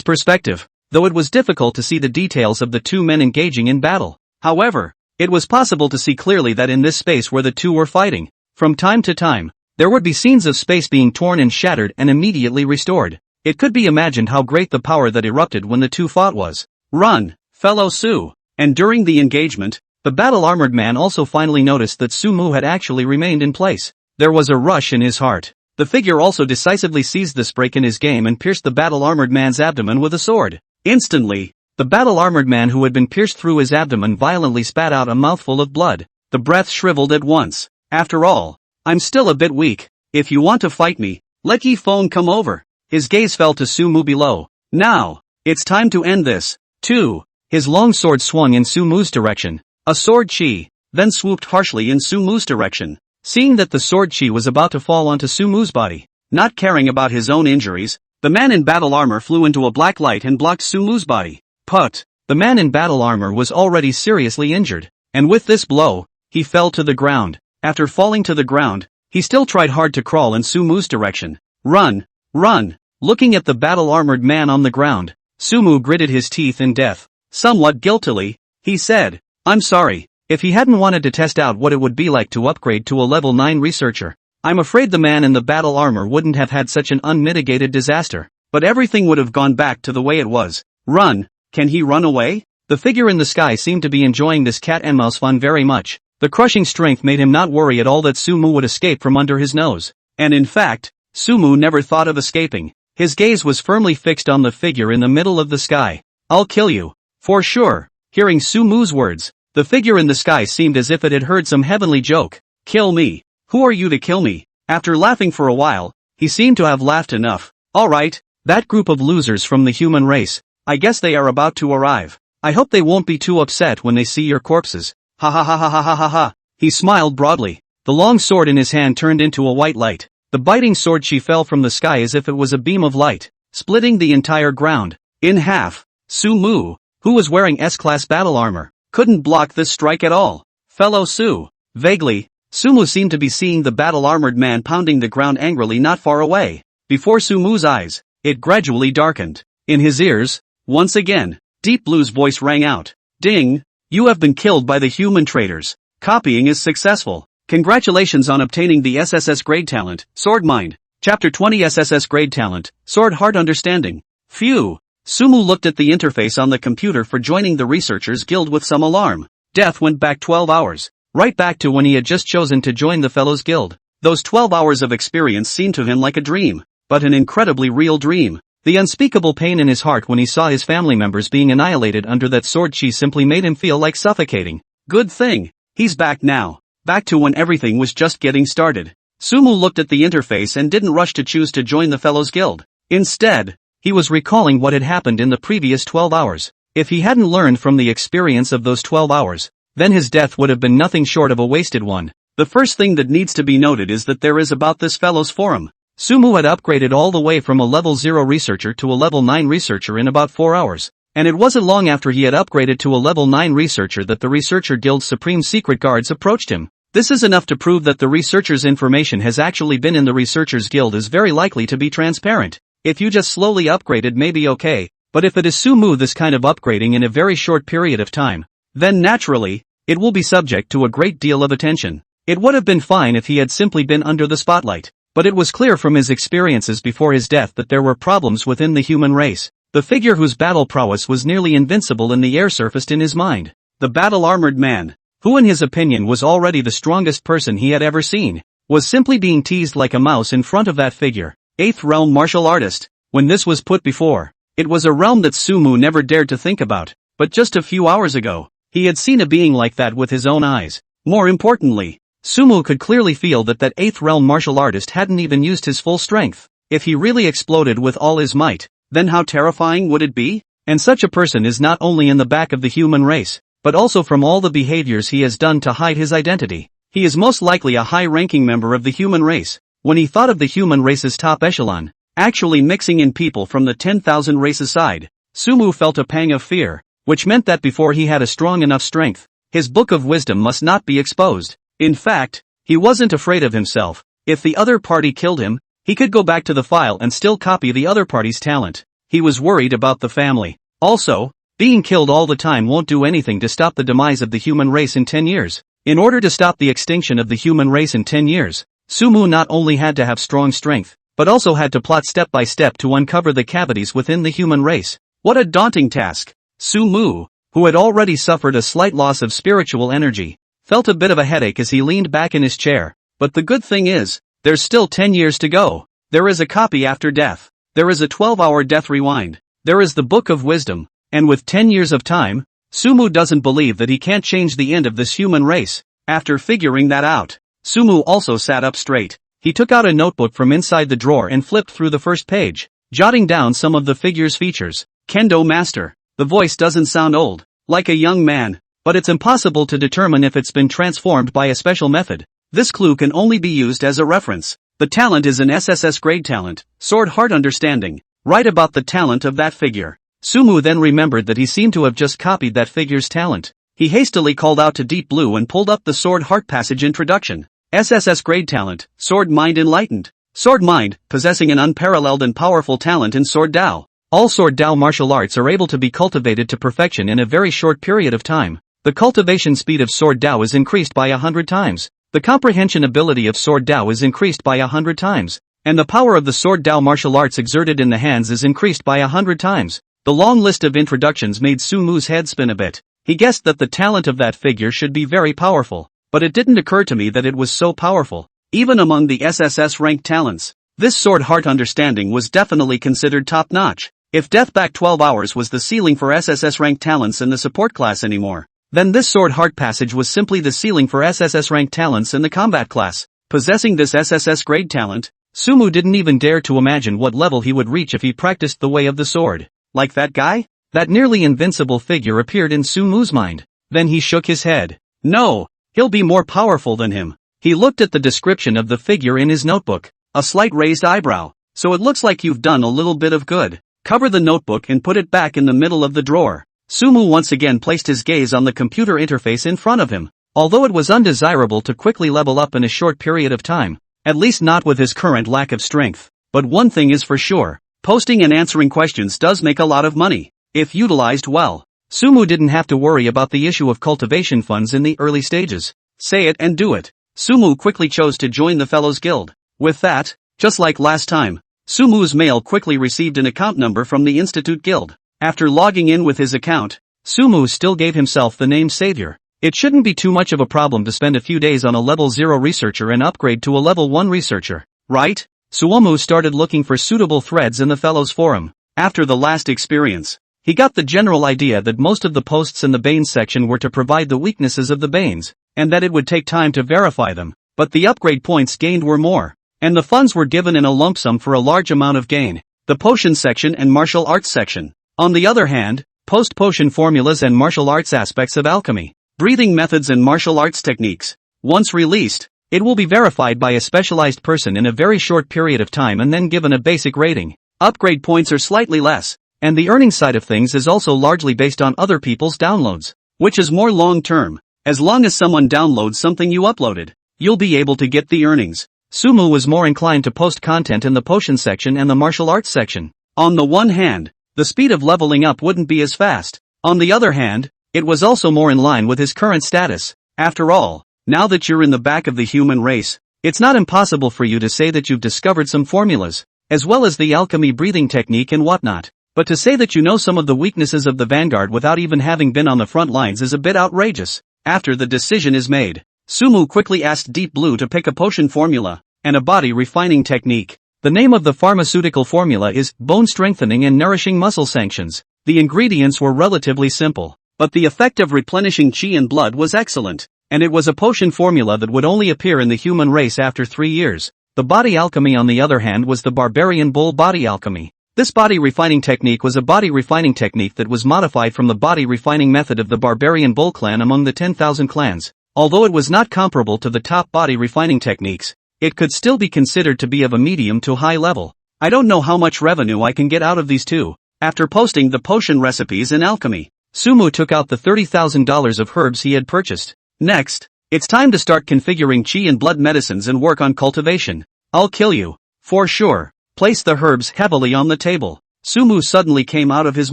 [SPEAKER 1] perspective, though it was difficult to see the details of the two men engaging in battle, however, it was possible to see clearly that in this space where the two were fighting, from time to time, there would be scenes of space being torn and shattered and immediately restored. It could be imagined how great the power that erupted when the two fought was. Run, fellow Su! And during the engagement, the battle-armored man also finally noticed that Sumu had actually remained in place. There was a rush in his heart. The figure also decisively seized this break in his game and pierced the battle-armored man's abdomen with a sword. Instantly, the battle-armored man who had been pierced through his abdomen violently spat out a mouthful of blood. The breath shriveled at once. After all, I'm still a bit weak. If you want to fight me, let ye phone come over. His gaze fell to Sumu below. Now, it's time to end this. 2. His long sword swung in Sumu's direction. A sword chi, then swooped harshly in Sumu's direction. Seeing that the sword chi was about to fall onto Sumu's body, not caring about his own injuries, the man in battle armor flew into a black light and blocked Sumu's body. Put! The man in battle armor was already seriously injured, and with this blow, he fell to the ground. After falling to the ground, he still tried hard to crawl in Sumu's direction. Run! Run! Looking at the battle-armored man on the ground, Sumu gritted his teeth in death. Somewhat guiltily, he said, I'm sorry. If he hadn't wanted to test out what it would be like to upgrade to a level 9 researcher, I'm afraid the man in the battle armor wouldn't have had such an unmitigated disaster, but everything would have gone back to the way it was. Run! Can he run away? The figure in the sky seemed to be enjoying this cat and mouse fun very much. The crushing strength made him not worry at all that Sumu would escape from under his nose. And in fact, Sumu never thought of escaping. His gaze was firmly fixed on the figure in the middle of the sky. I'll kill you. For sure. Hearing Sumu's words, the figure in the sky seemed as if it had heard some heavenly joke. Kill me. Who are you to kill me? After laughing for a while, he seemed to have laughed enough. Alright, that group of losers from the human race, I guess they are about to arrive. I hope they won't be too upset when they see your corpses. Ha ha ha ha ha ha ha ha. He smiled broadly. The long sword in his hand turned into a white light. The biting sword she fell from the sky as if it was a beam of light, splitting the entire ground in half. Sumu, who was wearing S-class battle armor, couldn't block this strike at all. Fellow Su. Vaguely, Sumu seemed to be seeing the battle-armored man pounding the ground angrily not far away. Before Sumu's eyes, it gradually darkened. In his ears, once again, Deep Blue's voice rang out. Ding! You have been killed by the human traitors. Copying is successful. Congratulations on obtaining the SSS grade talent, Sword Mind. Chapter 20 SSS grade talent, Sword Heart Understanding. Phew! Sumu looked at the interface on the computer for joining the Researchers Guild with some alarm. Death went back 12 hours. Right back to when he had just chosen to join the Fellows Guild. Those 12 hours of experience seemed to him like a dream, but an incredibly real dream. The unspeakable pain in his heart when he saw his family members being annihilated under that sword chi simply made him feel like suffocating. Good thing. He's back now. Back to when everything was just getting started. Sumu looked at the interface and didn't rush to choose to join the Fellows Guild. Instead, he was recalling what had happened in the previous 12 hours. If he hadn't learned from the experience of those 12 hours, then his death would have been nothing short of a wasted one. The first thing that needs to be noted is that there is about this fellow's forum. Sumu had upgraded all the way from a level 0 researcher to a level 9 researcher in about 4 hours. And it wasn't long after he had upgraded to a level 9 researcher that the Researcher Guild's Supreme Secret Guards approached him. This is enough to prove that the researcher's information has actually been in the Researchers Guild is very likely to be transparent. If you just slowly upgraded maybe okay, but if it is Sumu this kind of upgrading in a very short period of time, then naturally, it will be subject to a great deal of attention. It would have been fine if he had simply been under the spotlight, but it was clear from his experiences before his death that there were problems within the human race. The figure whose battle prowess was nearly invincible in the air surfaced in his mind. The battle-armored man, who in his opinion was already the strongest person he had ever seen, was simply being teased like a mouse in front of that figure. 8th realm martial artist. When this was put before, it was a realm that Sumu never dared to think about, but just a few hours ago, he had seen a being like that with his own eyes. More importantly, Sumu could clearly feel that 8th realm martial artist hadn't even used his full strength. If he really exploded with all his might, then how terrifying would it be? And such a person is not only in the back of the human race, but also from all the behaviors he has done to hide his identity. He is most likely a high-ranking member of the human race. When he thought of the human race's top echelon, actually mixing in people from the 10,000 races side, Sumu felt a pang of fear, which meant that before he had a strong enough strength, his book of wisdom must not be exposed. In fact, he wasn't afraid of himself. If the other party killed him, he could go back to the file and still copy the other party's talent. He was worried about the family. Also, being killed all the time won't do anything to stop the demise of the human race in 10 years. In order to stop the extinction of the human race in 10 years, Sumu not only had to have strong strength, but also had to plot step by step to uncover the cavities within the human race. What a daunting task! Sumu, who had already suffered a slight loss of spiritual energy, felt a bit of a headache as he leaned back in his chair. But the good thing is, there's still 10 years to go. There is a copy after death. There is a 12-hour death rewind. There is the Book of Wisdom. And with 10 years of time, Sumu doesn't believe that he can't change the end of this human race. After figuring that out, Sumu also sat up straight. He took out a notebook from inside the drawer and flipped through the first page, jotting down some of the figure's features. Kendo Master. The voice doesn't sound old, like a young man, but it's impossible to determine if it's been transformed by a special method. This clue can only be used as a reference. The talent is an SSS grade talent, Sword Heart Understanding. Write about the talent of that figure. Sumu then remembered that he seemed to have just copied that figure's talent. He hastily called out to Deep Blue and pulled up the Sword Heart passage introduction. SSS grade talent, Sword Mind Enlightened. Sword Mind, possessing an unparalleled and powerful talent in Sword Dao. All Sword Dao martial arts are able to be cultivated to perfection in a very short period of time. The cultivation speed of Sword Dao is increased by 100 times. The comprehension ability of Sword Dao is increased by 100 times. And the power of the Sword Dao martial arts exerted in the hands is increased by 100 times. The long list of introductions made Sumu's head spin a bit. He guessed that the talent of that figure should be very powerful, but it didn't occur to me that it was so powerful. Even among the SSS ranked talents, this Sword Heart Understanding was definitely considered top-notch. If Death Back 12 Hours was the ceiling for SSS ranked talents in the support class anymore, then this Sword Heart passage was simply the ceiling for SSS ranked talents in the combat class. Possessing this SSS grade talent, Sumu didn't even dare to imagine what level he would reach if he practiced the way of the sword. Like that guy? That nearly invincible figure appeared in Sumu's mind. Then he shook his head. No, he'll be more powerful than him. He looked at the description of the figure in his notebook. A slight raised eyebrow. So it looks like you've done a little bit of good. Cover the notebook and put it back in the middle of the drawer. Sumu once again placed his gaze on the computer interface in front of him. Although it was undesirable to quickly level up in a short period of time, at least not with his current lack of strength. But one thing is for sure, posting and answering questions does make a lot of money, if utilized well. Sumu didn't have to worry about the issue of cultivation funds in the early stages. Say it and do it. Sumu quickly chose to join the Fellows Guild. With that, just like last time, Sumu's mail quickly received an account number from the Institute Guild. After logging in with his account, Sumu still gave himself the name Savior. It shouldn't be too much of a problem to spend a few days on a level 0 researcher and upgrade to a level 1 researcher, right? Sumu started looking for suitable threads in the Fellows Forum. After the last experience, he got the general idea that most of the posts in the Banes section were to provide the weaknesses of the Banes, and that it would take time to verify them, but the upgrade points gained were more, and the funds were given in a lump sum for a large amount of gain. The potion section and martial arts section. On the other hand, post-potion formulas and martial arts aspects of alchemy, breathing methods and martial arts techniques. Once released, it will be verified by a specialized person in a very short period of time and then given a basic rating. Upgrade points are slightly less, and the earning side of things is also largely based on other people's downloads, which is more long-term. As long as someone downloads something you uploaded, you'll be able to get the earnings. Sumu was more inclined to post content in the potion section and the martial arts section. On the one hand, the speed of leveling up wouldn't be as fast. On the other hand, it was also more in line with his current status. After all, now that you're in the back of the human race, it's not impossible for you to say that you've discovered some formulas, as well as the alchemy breathing technique and whatnot. But to say that you know some of the weaknesses of the vanguard without even having been on the front lines is a bit outrageous. After the decision is made, Sumu quickly asked Deep Blue to pick a potion formula and a body refining technique. The name of the pharmaceutical formula is Bone Strengthening and Nourishing Muscle Sanctions. The ingredients were relatively simple, but the effect of replenishing chi and blood was excellent, and it was a potion formula that would only appear in the human race after 3 years. The body alchemy, on the other hand, was the barbarian bull body alchemy. This body refining technique was a body refining technique that was modified from the body refining method of the barbarian bull clan among the 10,000 clans. Although it was not comparable to the top body refining techniques, it could still be considered to be of a medium to high level. I don't know how much revenue I can get out of these two. After posting the potion recipes in alchemy, Sumu took out the $30,000 of herbs he had purchased. Next, it's time to start configuring chi and blood medicines and work on cultivation. I'll kill you. For sure. Place the herbs heavily on the table. Sumu suddenly came out of his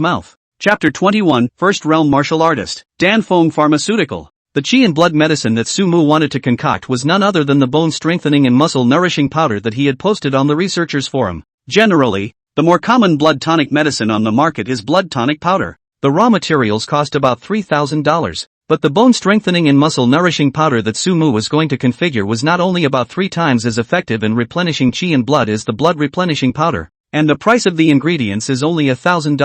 [SPEAKER 1] mouth. Chapter 21, First Realm Martial Artist. Danfeng Pharmaceutical. The chi and blood medicine that Sumu wanted to concoct was none other than the bone strengthening and muscle nourishing powder that he had posted on the researchers forum. Generally, the more common blood tonic medicine on the market is blood tonic powder. The raw materials cost about $3,000. But the bone strengthening and muscle nourishing powder that Sumu was going to configure was not only about 3 times as effective in replenishing chi and blood as the blood replenishing powder, and the price of the ingredients is only $1,000.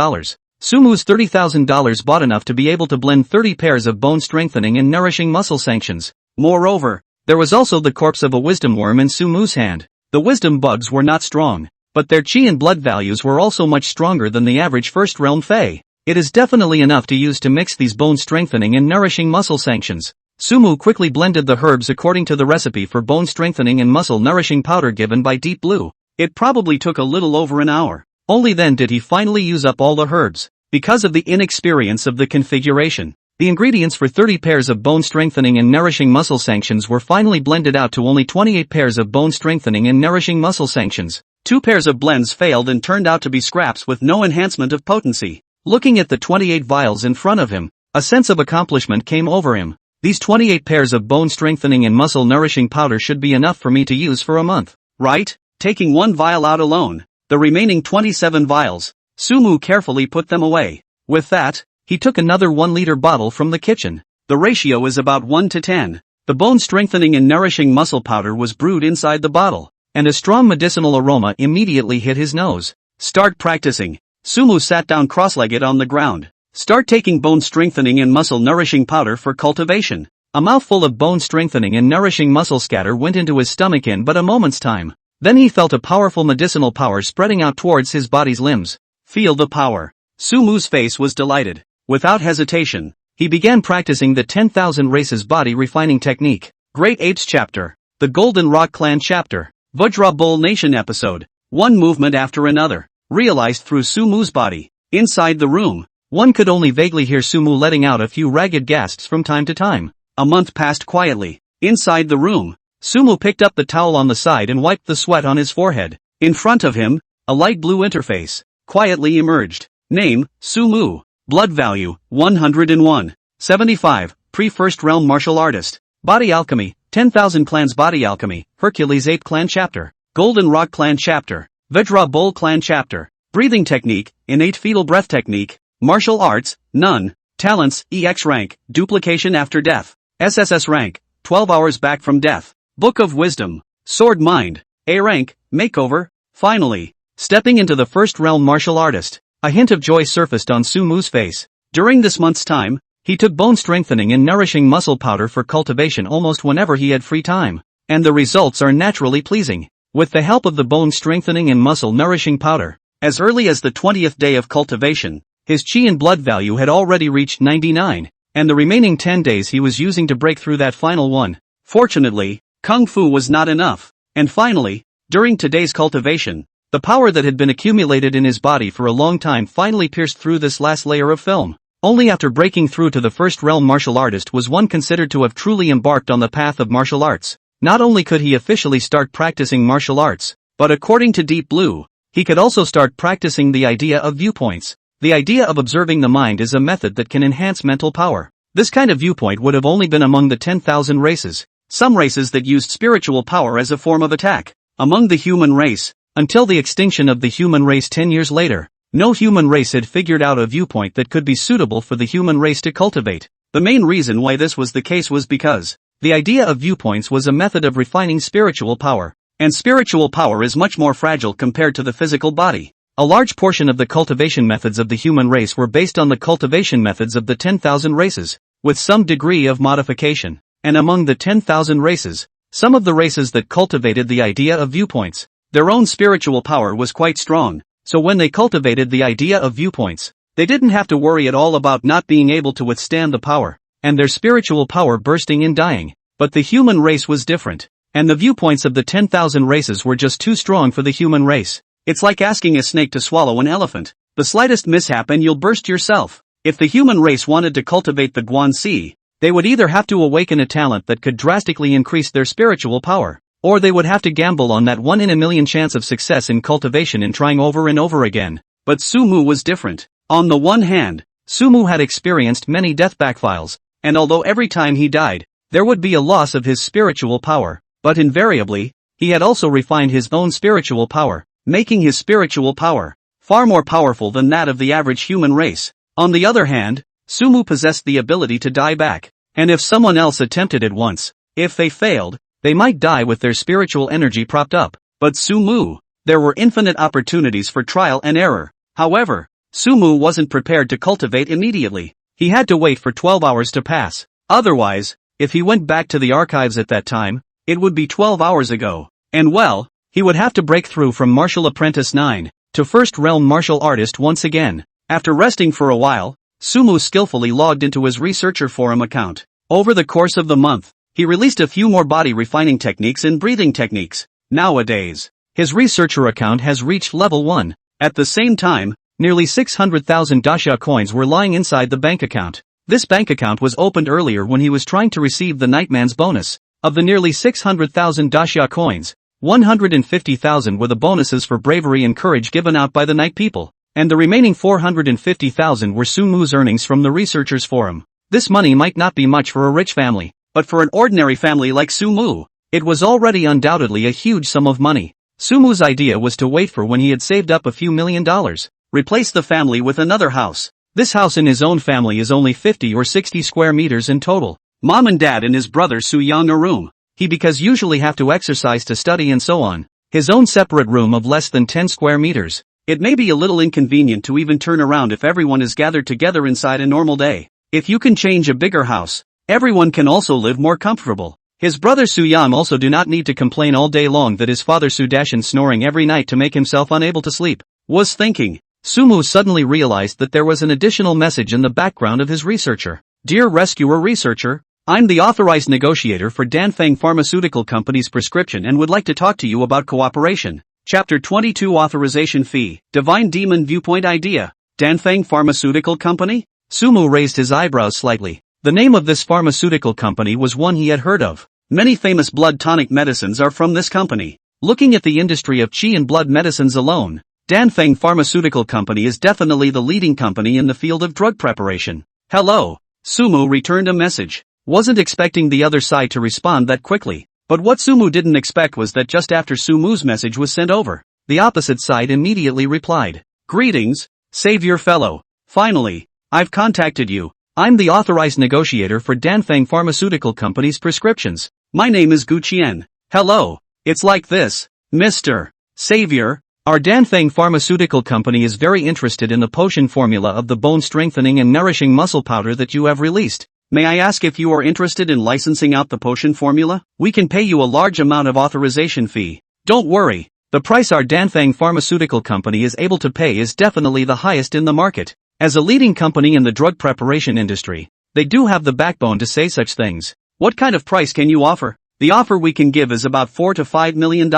[SPEAKER 1] Sumu's $30,000 bought enough to be able to blend 30 pairs of bone strengthening and nourishing muscle sanctions. Moreover, there was also the corpse of a wisdom worm in Sumu's hand. The wisdom bugs were not strong, but their chi and blood values were also much stronger than the average first realm fae. It is definitely enough to use to mix these bone strengthening and nourishing muscle sanctions. Sumu quickly blended the herbs according to the recipe for bone strengthening and muscle nourishing powder given by Deep Blue. It probably took a little over an hour. Only then did he finally use up all the herbs. Because of the inexperience of the configuration, the ingredients for 30 pairs of bone strengthening and nourishing muscle sanctions were finally blended out to only 28 pairs of bone strengthening and nourishing muscle sanctions. 2 pairs of blends failed and turned out to be scraps with no enhancement of potency. Looking at the 28 vials in front of him, a sense of accomplishment came over him. These 28 pairs of bone strengthening and muscle nourishing powder should be enough for me to use for a month, right? Taking 1 vial out alone, the remaining 27 vials, Sumu carefully put them away. With that, he took another 1-liter bottle from the kitchen. The ratio is about 1 to 10. The bone strengthening and nourishing muscle powder was brewed inside the bottle, and a strong medicinal aroma immediately hit his nose. Start practicing. Sumu sat down cross-legged on the ground. Start taking bone strengthening and muscle nourishing powder for cultivation. A mouthful of bone strengthening and nourishing muscle scatter went into his stomach in but a moment's time. Then he felt a powerful medicinal power spreading out towards his body's limbs. Feel the power. Sumu's face was delighted. Without hesitation, he began practicing the 10,000 races body refining technique. Great Apes Chapter. The Golden Rock Clan Chapter. Vajra Bull Nation Episode. One movement after another, realized through Sumu's body. Inside the room, one could only vaguely hear Sumu letting out a few ragged gasps from time to time. A month passed quietly. Inside the room, Sumu picked up the towel on the side and wiped the sweat on his forehead. In front of him, a light blue interface quietly emerged. Name, Sumu. Blood value, 101. 75, pre-first realm martial artist. Body alchemy, 10,000 clans body alchemy, Hercules Ape Clan Chapter. Golden Rock Clan Chapter. Vajra Bull Clan Chapter. Breathing technique, innate fetal breath technique. Martial arts, none. Talents, EX rank, duplication after death. SSS rank, 12 hours back from death. Book of Wisdom. Sword mind, A rank, makeover. Finally, stepping into the first realm martial artist, a hint of joy surfaced on Sumu's face. During this month's time, he took bone strengthening and nourishing muscle powder for cultivation almost whenever he had free time. And the results are naturally pleasing. With the help of the bone strengthening and muscle nourishing powder, as early as the 20th day of cultivation, his chi and blood value had already reached 99, and the remaining 10 days he was using to break through that final one. Fortunately, Kung Fu was not enough. And finally, during today's cultivation, the power that had been accumulated in his body for a long time finally pierced through this last layer of film. Only after breaking through to the first realm martial artist was one considered to have truly embarked on the path of martial arts. Not only could he officially start practicing martial arts, but according to Deep Blue, he could also start practicing the idea of viewpoints. The idea of observing the mind is a method that can enhance mental power. This kind of viewpoint would have only been among the 10,000 races. Some races that used spiritual power as a form of attack. Among the human race, until the extinction of the human race 10 years later, no human race had figured out a viewpoint that could be suitable for the human race to cultivate. The main reason why this was the case was because the idea of viewpoints was a method of refining spiritual power, and spiritual power is much more fragile compared to the physical body. A large portion of the cultivation methods of the human race were based on the cultivation methods of the 10,000 races, with some degree of modification. And among the 10,000 races, some of the races that cultivated the idea of viewpoints, their own spiritual power was quite strong. So when they cultivated the idea of viewpoints, they didn't have to worry at all about not being able to withstand the power, and their spiritual power bursting and dying. But the human race was different, and the viewpoints of the 10,000 races were just too strong for the human race. It's like asking a snake to swallow an elephant. The slightest mishap and you'll burst yourself. If the human race wanted to cultivate the Guanxi, they would either have to awaken a talent that could drastically increase their spiritual power, or they would have to gamble on that 1 in a million chance of success in cultivation and trying over and over again. But Sumu was different. On the one hand, Sumu had experienced many death backfiles, and although every time he died, there would be a loss of his spiritual power, but invariably, he had also refined his own spiritual power, making his spiritual power far more powerful than that of the average human race. On the other hand, Sumu possessed the ability to die back, and if someone else attempted it once, if they failed, they might die with their spiritual energy propped up. But Sumu, there were infinite opportunities for trial and error. However, Sumu wasn't prepared to cultivate immediately. He had to wait for 12 hours to pass. Otherwise, if he went back to the archives at that time, it would be 12 hours ago. And well, he would have to break through from Martial Apprentice 9 to First Realm Martial Artist once again. After resting for a while, Sumu skillfully logged into his researcher forum account. Over the course of the month, he released a few more body refining techniques and breathing techniques. Nowadays, his researcher account has reached level 1. At the same time, nearly 600,000 dasha coins were lying inside the bank account. This bank account was opened earlier when he was trying to receive the Nightman's bonus. Of the nearly 600,000 dasha coins, 150,000 were the bonuses for bravery and courage given out by the Night People, and the remaining 450,000 were Sumu's earnings from the researchers forum. This money might not be much for a rich family, but for an ordinary family like Sumu, it was already undoubtedly a huge sum of money. Sumu's idea was to wait for when he had saved up a few $1,000,000, replace the family with another house. This house in his own family is only 50 or 60 square meters in total. Mom and dad and his brother Suyang a room. He because usually have to exercise to study and so on. His own separate room of less than 10 square meters. It may be a little inconvenient to even turn around if everyone is gathered together inside a normal day. If you can change a bigger house, everyone can also live more comfortable. His brother Suyang also do not need to complain all day long that his father Sudashan snoring every night to make himself unable to sleep. Was thinking. Sumu suddenly realized that there was an additional message in the background of his researcher. Dear Rescuer Researcher, I'm the authorized negotiator for Danfeng Pharmaceutical Company's prescription and would like to talk to you about cooperation. Chapter 22 Authorization Fee, Divine Demon Viewpoint Idea. Danfeng Pharmaceutical Company? Sumu raised his eyebrows slightly. The name of this pharmaceutical company was one he had heard of. Many famous blood tonic medicines are from this company. Looking at the industry of qi and blood medicines alone, Danfeng Pharmaceutical Company is definitely the leading company in the field of drug preparation. Hello. Sumu returned a message. Wasn't expecting the other side to respond that quickly. But what Sumu didn't expect was that just after Sumu's message was sent over, the opposite side immediately replied. Greetings, Savior Fellow. Finally, I've contacted you. I'm the authorized negotiator for Danfeng Pharmaceutical Company's prescriptions. My name is Gu Qian. Hello. It's like this, Mr. Savior. Our Danfeng Pharmaceutical Company is very interested in the potion formula of the bone strengthening and nourishing muscle powder that you have released. May I ask if you are interested in licensing out the potion formula? We can pay you a large amount of authorization fee. Don't worry. The price our Danfeng Pharmaceutical Company is able to pay is definitely the highest in the market. As a leading company in the drug preparation industry, they do have the backbone to say such things. What kind of price can you offer? The offer we can give is about $4 to $5 million.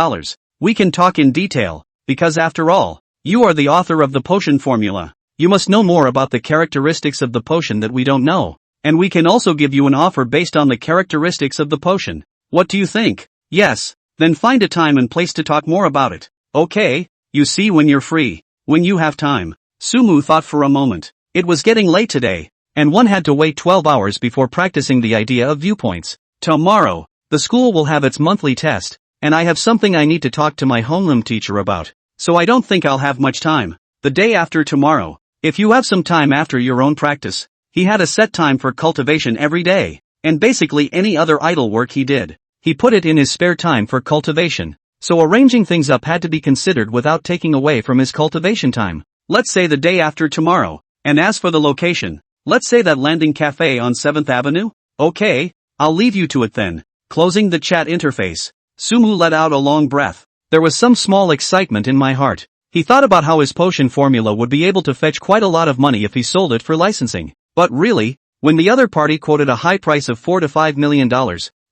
[SPEAKER 1] We can talk in detail, because after all, you are the author of the potion formula. You must know more about the characteristics of the potion that we don't know. And we can also give you an offer based on the characteristics of the potion. What do you think? Yes? Then find a time and place to talk more about it. Okay, you see, when you're free, when you have time. Sumu thought for a moment. It was getting late today, and one had to wait 12 hours before practicing the idea of viewpoints. Tomorrow, the school will have its monthly test, and I have something I need to talk to my homeroom teacher about, so I don't think I'll have much time. The day after tomorrow, if you have some time after your own practice. He had a set time for cultivation every day, and basically any other idle work he did, he put it in his spare time for cultivation, so arranging things up had to be considered without taking away from his cultivation time. Let's say the day after tomorrow, and as for the location, let's say that landing cafe on 7th Avenue? Okay, I'll leave you to it then. Closing the chat interface, Sumu let out a long breath. There was some small excitement in my heart. He thought about how his potion formula would be able to fetch quite a lot of money if he sold it for licensing. But really, when the other party quoted a high price of $4 to $5 million,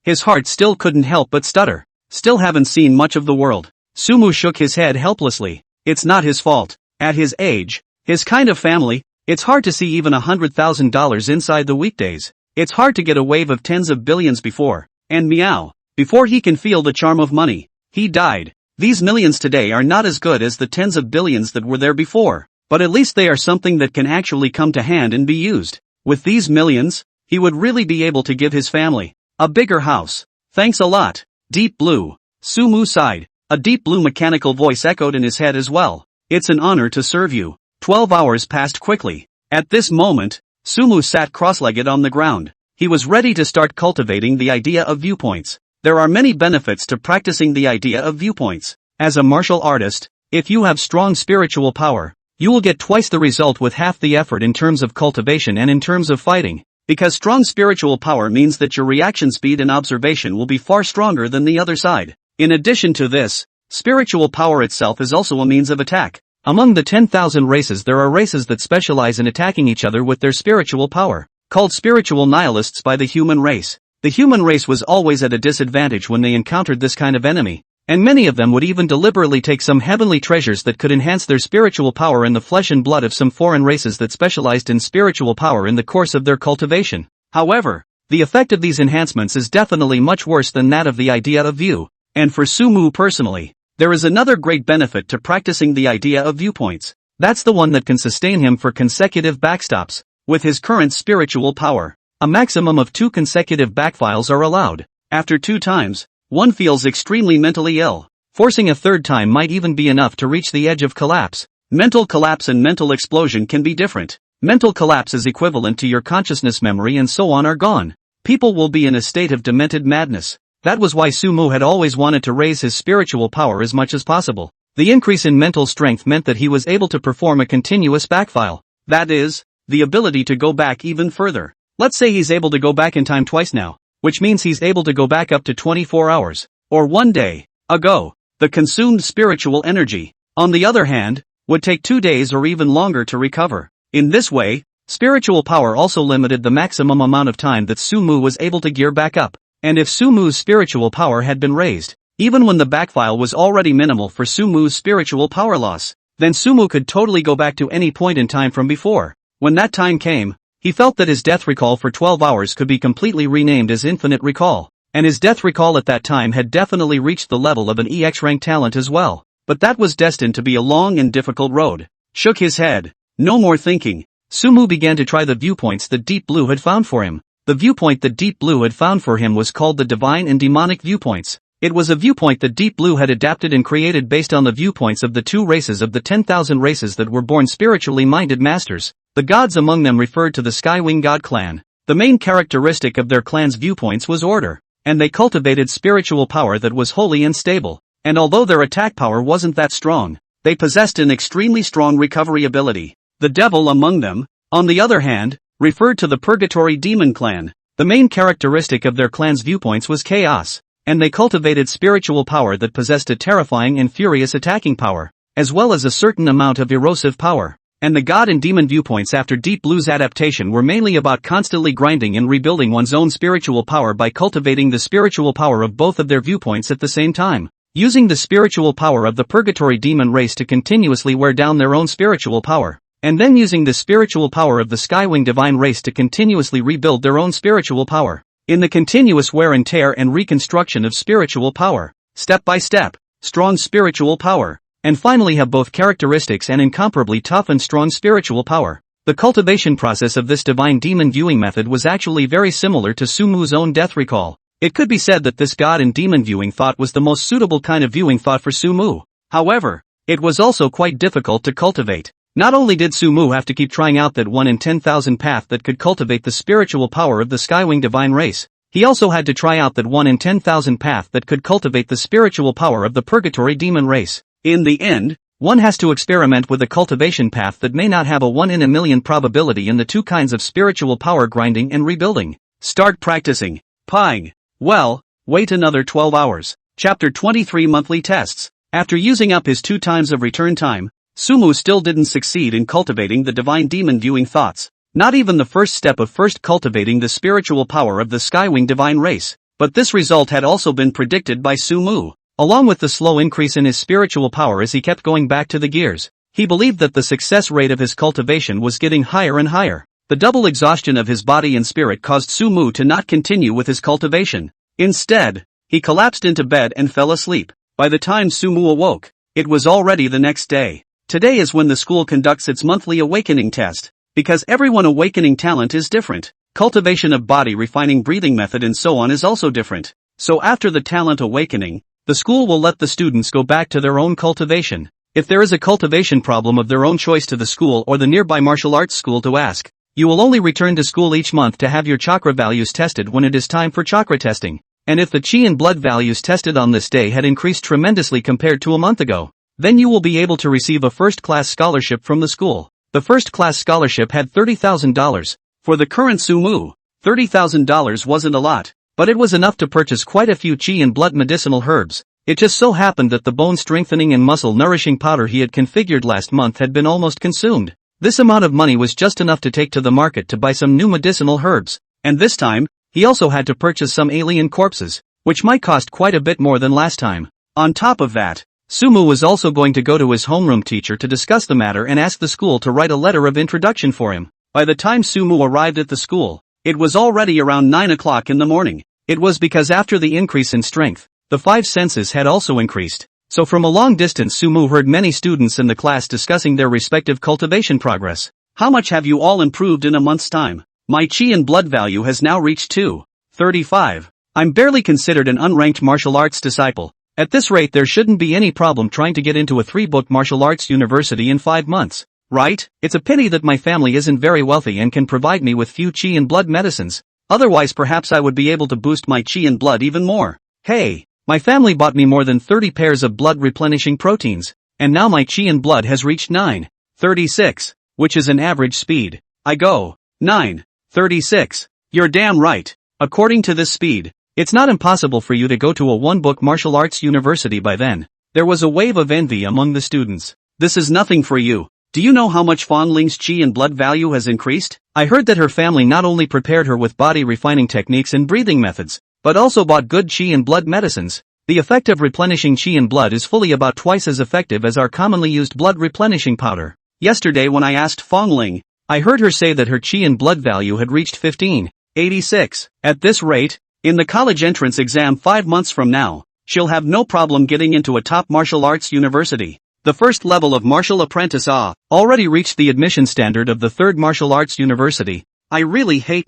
[SPEAKER 1] his heart still couldn't help but stutter. Still haven't seen much of the world. Sumu shook his head helplessly. It's not his fault. At his age, his kind of family, it's hard to see even $100,000 inside the weekdays. It's hard to get a wave of tens of billions before he can feel the charm of money. He died. These millions today are not as good as the tens of billions that were there before. But at least they are something that can actually come to hand and be used. With these millions, he would really be able to give his family a bigger house. Thanks a lot. Deep Blue. Sumu sighed. A deep blue mechanical voice echoed in his head as well. It's an honor to serve you. 12 hours passed quickly. At this moment, Sumu sat cross-legged on the ground. He was ready to start cultivating the idea of viewpoints. There are many benefits to practicing the idea of viewpoints. As a martial artist, if you have strong spiritual power, you will get twice the result with half the effort in terms of cultivation and in terms of fighting. Because strong spiritual power means that your reaction speed and observation will be far stronger than the other side. In addition to this, spiritual power itself is also a means of attack. Among the 10,000 races there are races that specialize in attacking each other with their spiritual power, called spiritual nihilists by the human race. The human race was always at a disadvantage when they encountered this kind of enemy. And many of them would even deliberately take some heavenly treasures that could enhance their spiritual power in the flesh and blood of some foreign races that specialized in spiritual power in the course of their cultivation. However, the effect of these enhancements is definitely much worse than that of the idea of view. And for Sumu personally, there is another great benefit to practicing the idea of viewpoints. That's the one that can sustain him for consecutive backstops. With his current spiritual power, a maximum of 2 consecutive backfiles are allowed. After 2 times, one feels extremely mentally ill. Forcing a 3rd time might even be enough to reach the edge of collapse. Mental collapse and mental explosion can be different. Mental collapse is equivalent to your consciousness, memory and so on are gone. People will be in a state of demented madness. That was why Sumu had always wanted to raise his spiritual power as much as possible. The increase in mental strength meant that he was able to perform a continuous backfile. That is, the ability to go back even further. Let's say he's able to go back in time twice now, which means he's able to go back up to 24 hours, or 1 day, ago. The consumed spiritual energy, on the other hand, would take 2 days or even longer to recover. In this way, spiritual power also limited the maximum amount of time that Sumu was able to gear back up. And if Sumu's spiritual power had been raised, even when the backfile was already minimal for Sumu's spiritual power loss, then Sumu could totally go back to any point in time from before. When that time came, he felt that his death recall for 12 hours could be completely renamed as infinite recall. And his death recall at that time had definitely reached the level of an EX rank talent as well. But that was destined to be a long and difficult road. Shook his head. No more thinking. Sumu began to try the viewpoints that Deep Blue had found for him. The viewpoint that Deep Blue had found for him was called the Divine and Demonic Viewpoints. It was a viewpoint that Deep Blue had adapted and created based on the viewpoints of the 2 races of the 10,000 races that were born spiritually minded masters. The gods among them referred to the Skywing God clan. The main characteristic of their clan's viewpoints was order, and they cultivated spiritual power that was holy and stable. And although their attack power wasn't that strong, they possessed an extremely strong recovery ability. The devil among them, on the other hand, referred to the Purgatory Demon clan. The main characteristic of their clan's viewpoints was chaos, and they cultivated spiritual power that possessed a terrifying and furious attacking power, as well as a certain amount of erosive power. and the God and Demon viewpoints after Deep Blue's adaptation were mainly about constantly grinding and rebuilding one's own spiritual power by cultivating the spiritual power of both of their viewpoints at the same time, using the spiritual power of the Purgatory Demon race to continuously wear down their own spiritual power, and then using the spiritual power of the Skywing Divine race to continuously rebuild their own spiritual power, in the continuous wear and tear and reconstruction of spiritual power, step by step, strong spiritual power, and finally have both characteristics and incomparably tough and strong spiritual power. The cultivation process of this divine demon viewing method was actually very similar to Sumu's own death recall. It could be said that this God and demon viewing thought was the most suitable kind of viewing thought for Sumu. However, it was also quite difficult to cultivate. Not only did Sumu have to keep trying out that 1 in 10,000 path that could cultivate the spiritual power of the Skywing Divine race, he also had to try out that 1 in 10,000 path that could cultivate the spiritual power of the Purgatory Demon race. In the end, one has to experiment with a cultivation path that may not have a 1 in a million probability in the two kinds of spiritual power grinding and rebuilding. Start practicing. Pieing. Well, wait another 12 hours. Chapter 23 Monthly Tests. After using up his 2 times of return time, Sumu still didn't succeed in cultivating the divine demon viewing thoughts. Not even the first step of first cultivating the spiritual power of the Skywing Divine race. But this result had also been predicted by Sumu. Along with the slow increase in his spiritual power as he kept going back to the gears, he believed that the success rate of his cultivation was getting higher and higher. The double exhaustion of his body and spirit caused Sumu to not continue with his cultivation. Instead, he collapsed into bed and fell asleep. By the time Sumu awoke, it was already the next day. Today is when the school conducts its monthly awakening test. Because everyone awakening talent is different. Cultivation of body refining breathing method and so on is also different. So after the talent awakening, the school will let the students go back to their own cultivation. If there is a cultivation problem of their own choice to the school or the nearby martial arts school to ask, you will only return to school each month to have your chakra values tested when it is time for chakra testing. And if the chi and blood values tested on this day had increased tremendously compared to a month ago, then you will be able to receive a first-class scholarship from the school. The first-class scholarship had $30,000. For the current Sumu, $30,000 wasn't a lot, but it was enough to purchase quite a few chi and blood medicinal herbs. It just so happened that the bone-strengthening and muscle-nourishing powder he had configured last month had been almost consumed. This amount of money was just enough to take to the market to buy some new medicinal herbs. And this time, he also had to purchase some alien corpses, which might cost quite a bit more than last time. On top of that, Sumu was also going to go to his homeroom teacher to discuss the matter and ask the school to write a letter of introduction for him. By the time Sumu arrived at the school, it was already around 9 o'clock in the morning. It was because after the increase in strength, the 5 senses had also increased. So from a long distance Sumu heard many students in the class discussing their respective cultivation progress. How much have you all improved in a month's time? My chi and blood value has now reached 235. I'm barely considered an unranked martial arts disciple. At this rate there shouldn't be any problem trying to get into a 3-book martial arts university in 5 months. Right? It's a pity that my family isn't very wealthy and can provide me with few chi and blood medicines. Otherwise perhaps I would be able to boost my chi and blood even more. Hey, my family bought me more than 30 pairs of blood replenishing proteins, and now my chi and blood has reached 936, which is an average speed. I go, 936. You're damn right. According to this speed, it's not impossible for you to go to a 1-book martial arts university by then. There was a wave of envy among the students. This is nothing for you. Do you know how much Fang Ling's chi and blood value has increased? I heard that her family not only prepared her with body refining techniques and breathing methods, but also bought good chi and blood medicines. The effect of replenishing chi and blood is fully about twice as effective as our commonly used blood replenishing powder. Yesterday when I asked Fang Ling, I heard her say that her chi and blood value had reached 1586. At this rate, in the college entrance exam 5 months from now, she'll have no problem getting into a top martial arts university. The first level of martial apprentice already reached the admission standard of the 3rd martial arts university. I really hate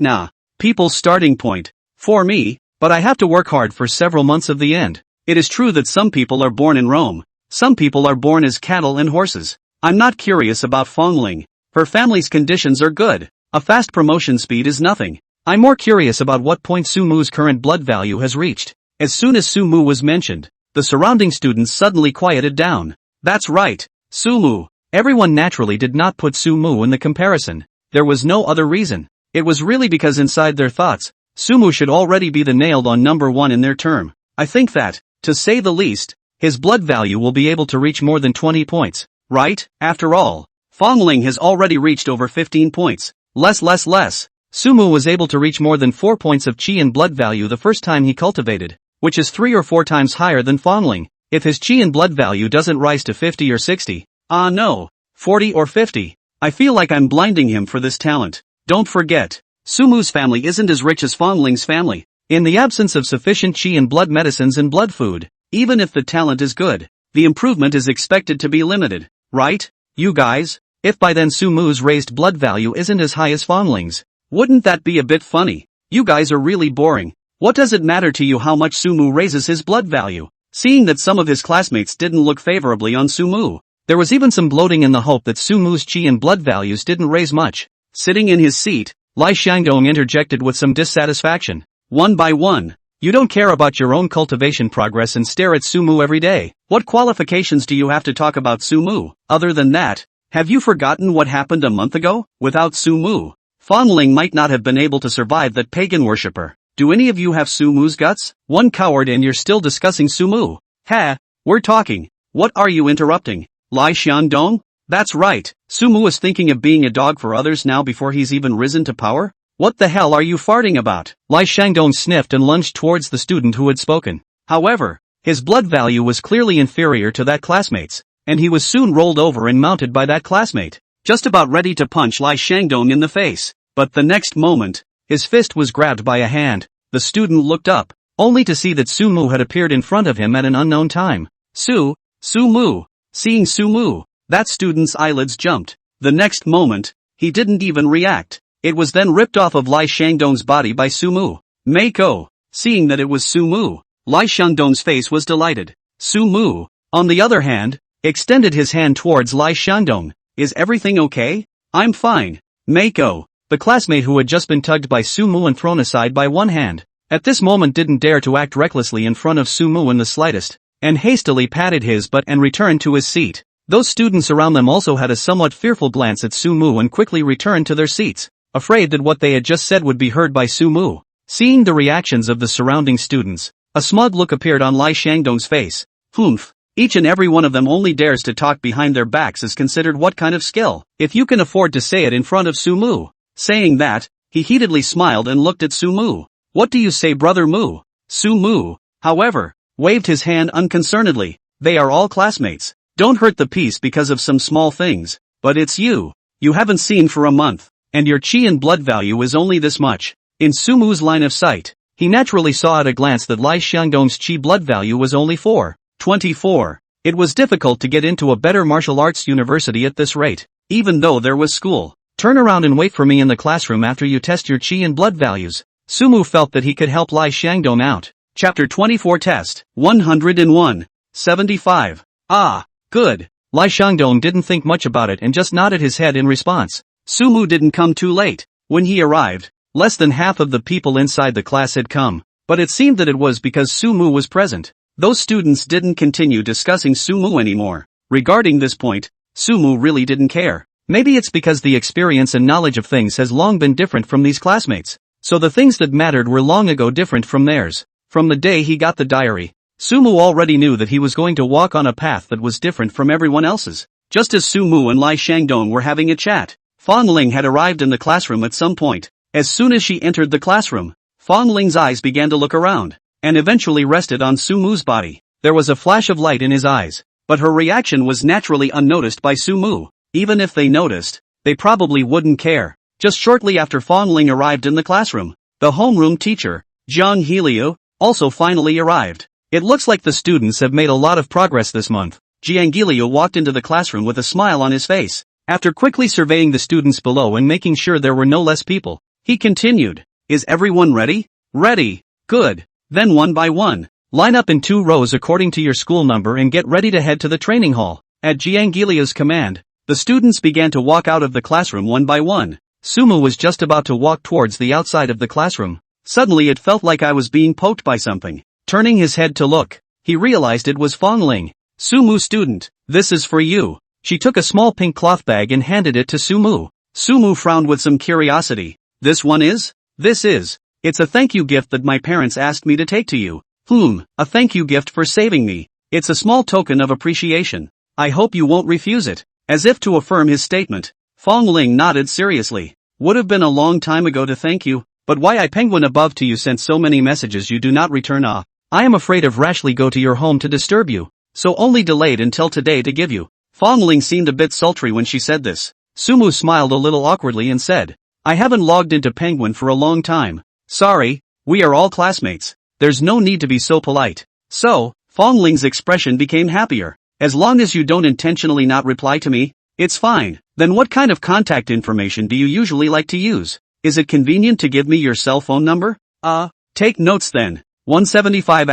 [SPEAKER 1] people's starting point. For me, but I have to work hard for several months of the end. It is true that some people are born in Rome. Some people are born as cattle and horses. I'm not curious about Fang Ling. Her family's conditions are good. A fast promotion speed is nothing. I'm more curious about what point Sumu's current blood value has reached. As soon as Sumu was mentioned, the surrounding students suddenly quieted down. That's right, Sumu. Everyone naturally did not put Sumu in the comparison. There was no other reason. It was really because inside their thoughts, Sumu should already be the nailed on number 1 in their term. I think that, to say the least, his blood value will be able to reach more than 20 points. Right? After all, Fongling has already reached over 15 points. Less. Sumu was able to reach more than 4 points of chi and blood value the first time he cultivated, which is 3 or 4 times higher than Fongling. If his chi and blood value doesn't rise to 50 or 60, no, 40 or 50, I feel like I'm blinding him for this talent. Don't forget, Sumu's family isn't as rich as Fongling's family. In the absence of sufficient chi and blood medicines and blood food, even if the talent is good, the improvement is expected to be limited, right, you guys? If by then Sumu's raised blood value isn't as high as Fongling's, wouldn't that be a bit funny? You guys are really boring. What does it matter to you how much Sumu raises his blood value? Seeing that some of his classmates didn't look favorably on Sumu, there was even some bloating in the hope that Sumu's chi and blood values didn't raise much. Sitting in his seat, Lai Shangdong interjected with some dissatisfaction. One by one. You don't care about your own cultivation progress and stare at Sumu every day. What qualifications do you have to talk about Sumu? Other than that, have you forgotten what happened a month ago? Without Sumu, Fongling might not have been able to survive that pagan worshipper. Do any of you have Sumu's guts? One coward and you're still discussing Sumu. We're talking. What are you interrupting? Lai Xiandong? That's right, Sumu is thinking of being a dog for others now before he's even risen to power? What the hell are you farting about? Lai Shangdong sniffed and lunged towards the student who had spoken. However, his blood value was clearly inferior to that classmate's, and he was soon rolled over and mounted by that classmate, just about ready to punch Lai Shangdong in the face. But the next moment, his fist was grabbed by a hand. The student looked up, only to see that Sumu had appeared in front of him at an unknown time. Sumu. Seeing Sumu, that student's eyelids jumped. The next moment, he didn't even react. It was then ripped off of Lai Shangdong's body by Sumu. Mako. Seeing that it was Sumu, Lai Shangdong's face was delighted. Sumu, on the other hand, extended his hand towards Lai Shangdong. Is everything okay? I'm fine. Mako, the classmate who had just been tugged by Sumu and thrown aside by one hand, at this moment didn't dare to act recklessly in front of Sumu in the slightest, and hastily patted his butt and returned to his seat. Those students around them also had a somewhat fearful glance at Sumu and quickly returned to their seats, afraid that what they had just said would be heard by Sumu. Seeing the reactions of the surrounding students, a smug look appeared on Lai Shangdong's face. Humph. Each and every one of them only dares to talk behind their backs is considered what kind of skill, if you can afford to say it in front of Sumu. Saying that, he heatedly smiled and looked at Sumu. What do you say, brother Mu? Sumu, however, waved his hand unconcernedly. They are all classmates. Don't hurt the peace because of some small things. But it's you. You haven't seen for a month, and your chi and blood value is only this much. In Sumu's line of sight, he naturally saw at a glance that Lai Xiangdong's chi blood value was only 424. It was difficult to get into a better martial arts university at this rate, even though there was school. Turn around and wait for me in the classroom after you test your chi and blood values. Sumu felt that he could help Lai Xiangdong out. Chapter 24 Test 101. 75. Good. Lai Xiangdong didn't think much about it and just nodded his head in response. Sumu didn't come too late. When he arrived, less than half of the people inside the class had come, but it seemed that it was because Sumu was present. Those students didn't continue discussing Sumu anymore. Regarding this point, Sumu really didn't care. Maybe it's because the experience and knowledge of things has long been different from these classmates, so the things that mattered were long ago different from theirs. From the day he got the diary, Sumu already knew that he was going to walk on a path that was different from everyone else's. Just as Sumu and Lai Shangdong were having a chat, Fongling had arrived in the classroom at some point. As soon as she entered the classroom, Fongling's eyes began to look around, and eventually rested on Sumu's body. There was a flash of light in his eyes, but her reaction was naturally unnoticed by Sumu. Even if they noticed, they probably wouldn't care. Just shortly after Fongling arrived in the classroom, the homeroom teacher, Zhang Heliu, also finally arrived. It looks like the students have made a lot of progress this month. Jiang Giliu walked into the classroom with a smile on his face. After quickly surveying the students below and making sure there were no less people, he continued, "Is everyone ready?" "Ready." "Good. Then one by one, line up in 2 rows according to your school number and get ready to head to the training hall." At Jiang Giliu's command, the students began to walk out of the classroom one by one. Sumu was just about to walk towards the outside of the classroom. Suddenly it felt like I was being poked by something. Turning his head to look, he realized it was Fongling. "Sumu student, this is for you." She took a small pink cloth bag and handed it to Sumu. Sumu frowned with some curiosity. "This one is?" "This is. It's a thank you gift that my parents asked me to take to you." A thank you gift for saving me. It's a small token of appreciation. I hope you won't refuse it." as if to affirm his statement. Fong Ling nodded seriously. Would have been a long time ago to thank you, but why I penguin above to you sent so many messages you do not return. I am afraid of rashly go to your home to disturb you, so only delayed until today to give you. Fong Ling seemed a bit sultry when she said this. Sumu smiled a little awkwardly and said, I haven't logged into Penguin for a long time. Sorry, we are all classmates. There's no need to be so polite. So, Fong Ling's expression became happier. As long as you don't intentionally not reply to me, it's fine. Then what kind of contact information do you usually like to use? Is it convenient to give me your cell phone number? Take notes then. 175 *******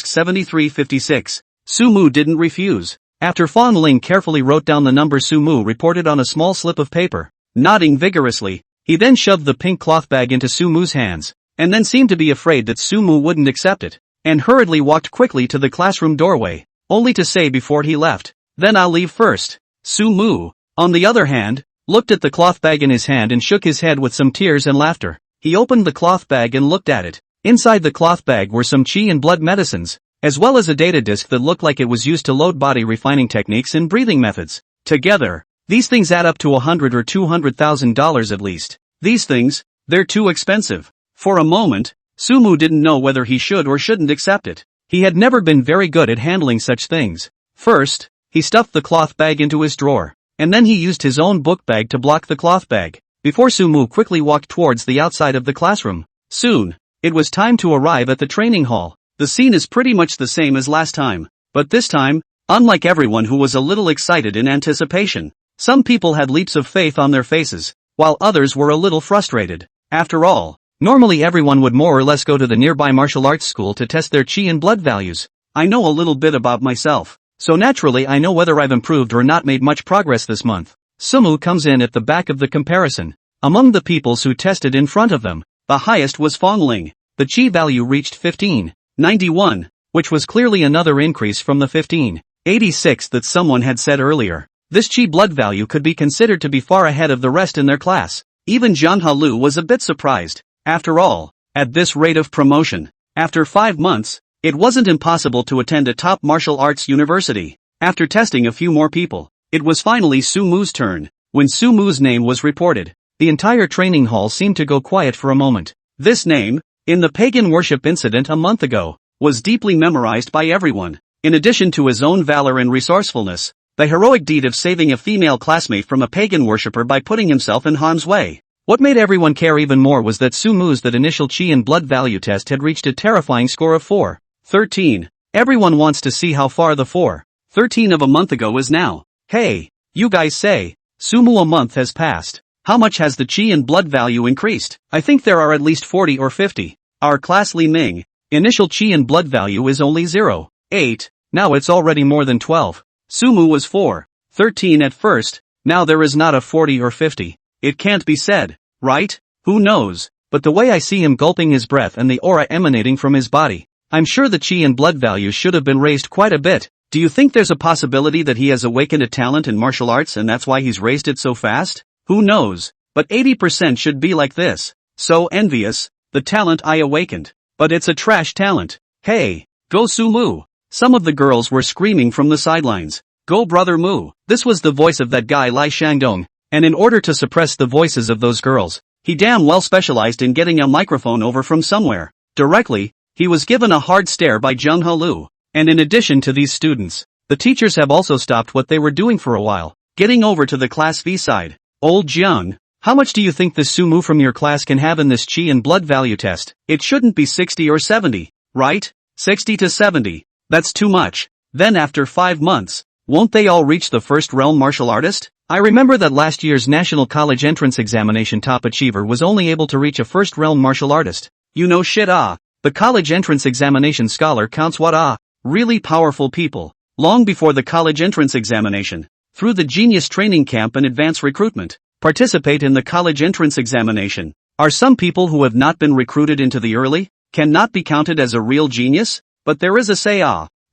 [SPEAKER 1] 7356. Sumu didn't refuse. After Fong Ling carefully wrote down the number Sumu reported on a small slip of paper, nodding vigorously, he then shoved the pink cloth bag into Sumu's hands, and then seemed to be afraid that Sumu wouldn't accept it, and hurriedly walked quickly to the classroom doorway, only to say before he left, then I'll leave first. Sumu, on the other hand, looked at the cloth bag in his hand and shook his head with some tears and laughter. He opened the cloth bag and looked at it. Inside the cloth bag were some chi and blood medicines, as well as a data disk that looked like it was used to load body refining techniques and breathing methods. Together, these things add up to $100,000 or $200,000 at least. These things, they're too expensive. For a moment, Sumu didn't know whether he should or shouldn't accept it. He had never been very good at handling such things. First, he stuffed the cloth bag into his drawer, and then he used his own book bag to block the cloth bag, before Sumu quickly walked towards the outside of the classroom. Soon, it was time to arrive at the training hall. The scene is pretty much the same as last time, but this time, unlike everyone who was a little excited in anticipation, some people had leaps of faith on their faces, while others were a little frustrated. After all, normally everyone would more or less go to the nearby martial arts school to test their chi and blood values. I know a little bit about myself, so naturally I know whether I've improved or not made much progress this month. Sumu comes in at the back of the comparison. Among the peoples who tested in front of them, the highest was Fong Ling. The chi value reached 1591, which was clearly another increase from the 1586 that someone had said earlier. This chi blood value could be considered to be far ahead of the rest in their class. Even Zhang Halu was a bit surprised. After all, at this rate of promotion, after 5 months, it wasn't impossible to attend a top martial arts university. After testing a few more people, it was finally Sumu's turn. When Sumu's name was reported, the entire training hall seemed to go quiet for a moment. This name, in the pagan worship incident a month ago, was deeply memorized by everyone. In addition to his own valor and resourcefulness, the heroic deed of saving a female classmate from a pagan worshipper by putting himself in harm's way. What made everyone care even more was that Sumu's that initial chi and blood value test had reached a terrifying score of 413. Everyone wants to see how far the 413 of a month ago is now. Hey, you guys say, Sumu, a month has passed. How much has the chi and blood value increased? I think there are at least 40 or 50. Our class Li Ming, initial chi and blood value is only 0.8, now it's already more than 12. Sumu was 413 at first, now there is not a 40 or 50. It can't be said, right? Who knows? But the way I see him gulping his breath and the aura emanating from his body, I'm sure the chi and blood value should have been raised quite a bit. Do you think there's a possibility that he has awakened a talent in martial arts and that's why he's raised it so fast? Who knows? But 80% should be like this. So envious, the talent I awakened. But it's a trash talent. Hey, go Sumu. Some of the girls were screaming from the sidelines. Go brother Mu. This was the voice of that guy Lai Shangdong, and in order to suppress the voices of those girls, he damn well specialized in getting a microphone over from somewhere. Directly, he was given a hard stare by Zhang Halu. And in addition to these students, the teachers have also stopped what they were doing for a while, getting over to the class V side. Old Jiang, how much do you think this Sumu from your class can have in this chi and blood value test? It shouldn't be 60 or 70, right? 60 to 70. That's too much. Then after 5 months, won't they all reach the first realm martial artist? I remember that last year's National College Entrance Examination top achiever was only able to reach a first realm martial artist. You know shit the college entrance examination scholar counts what really powerful people. Long before the college entrance examination, through the Genius Training Camp and Advanced Recruitment, participate in the college entrance examination. Are some people who have not been recruited into the early, cannot be counted as a real genius? But there is a say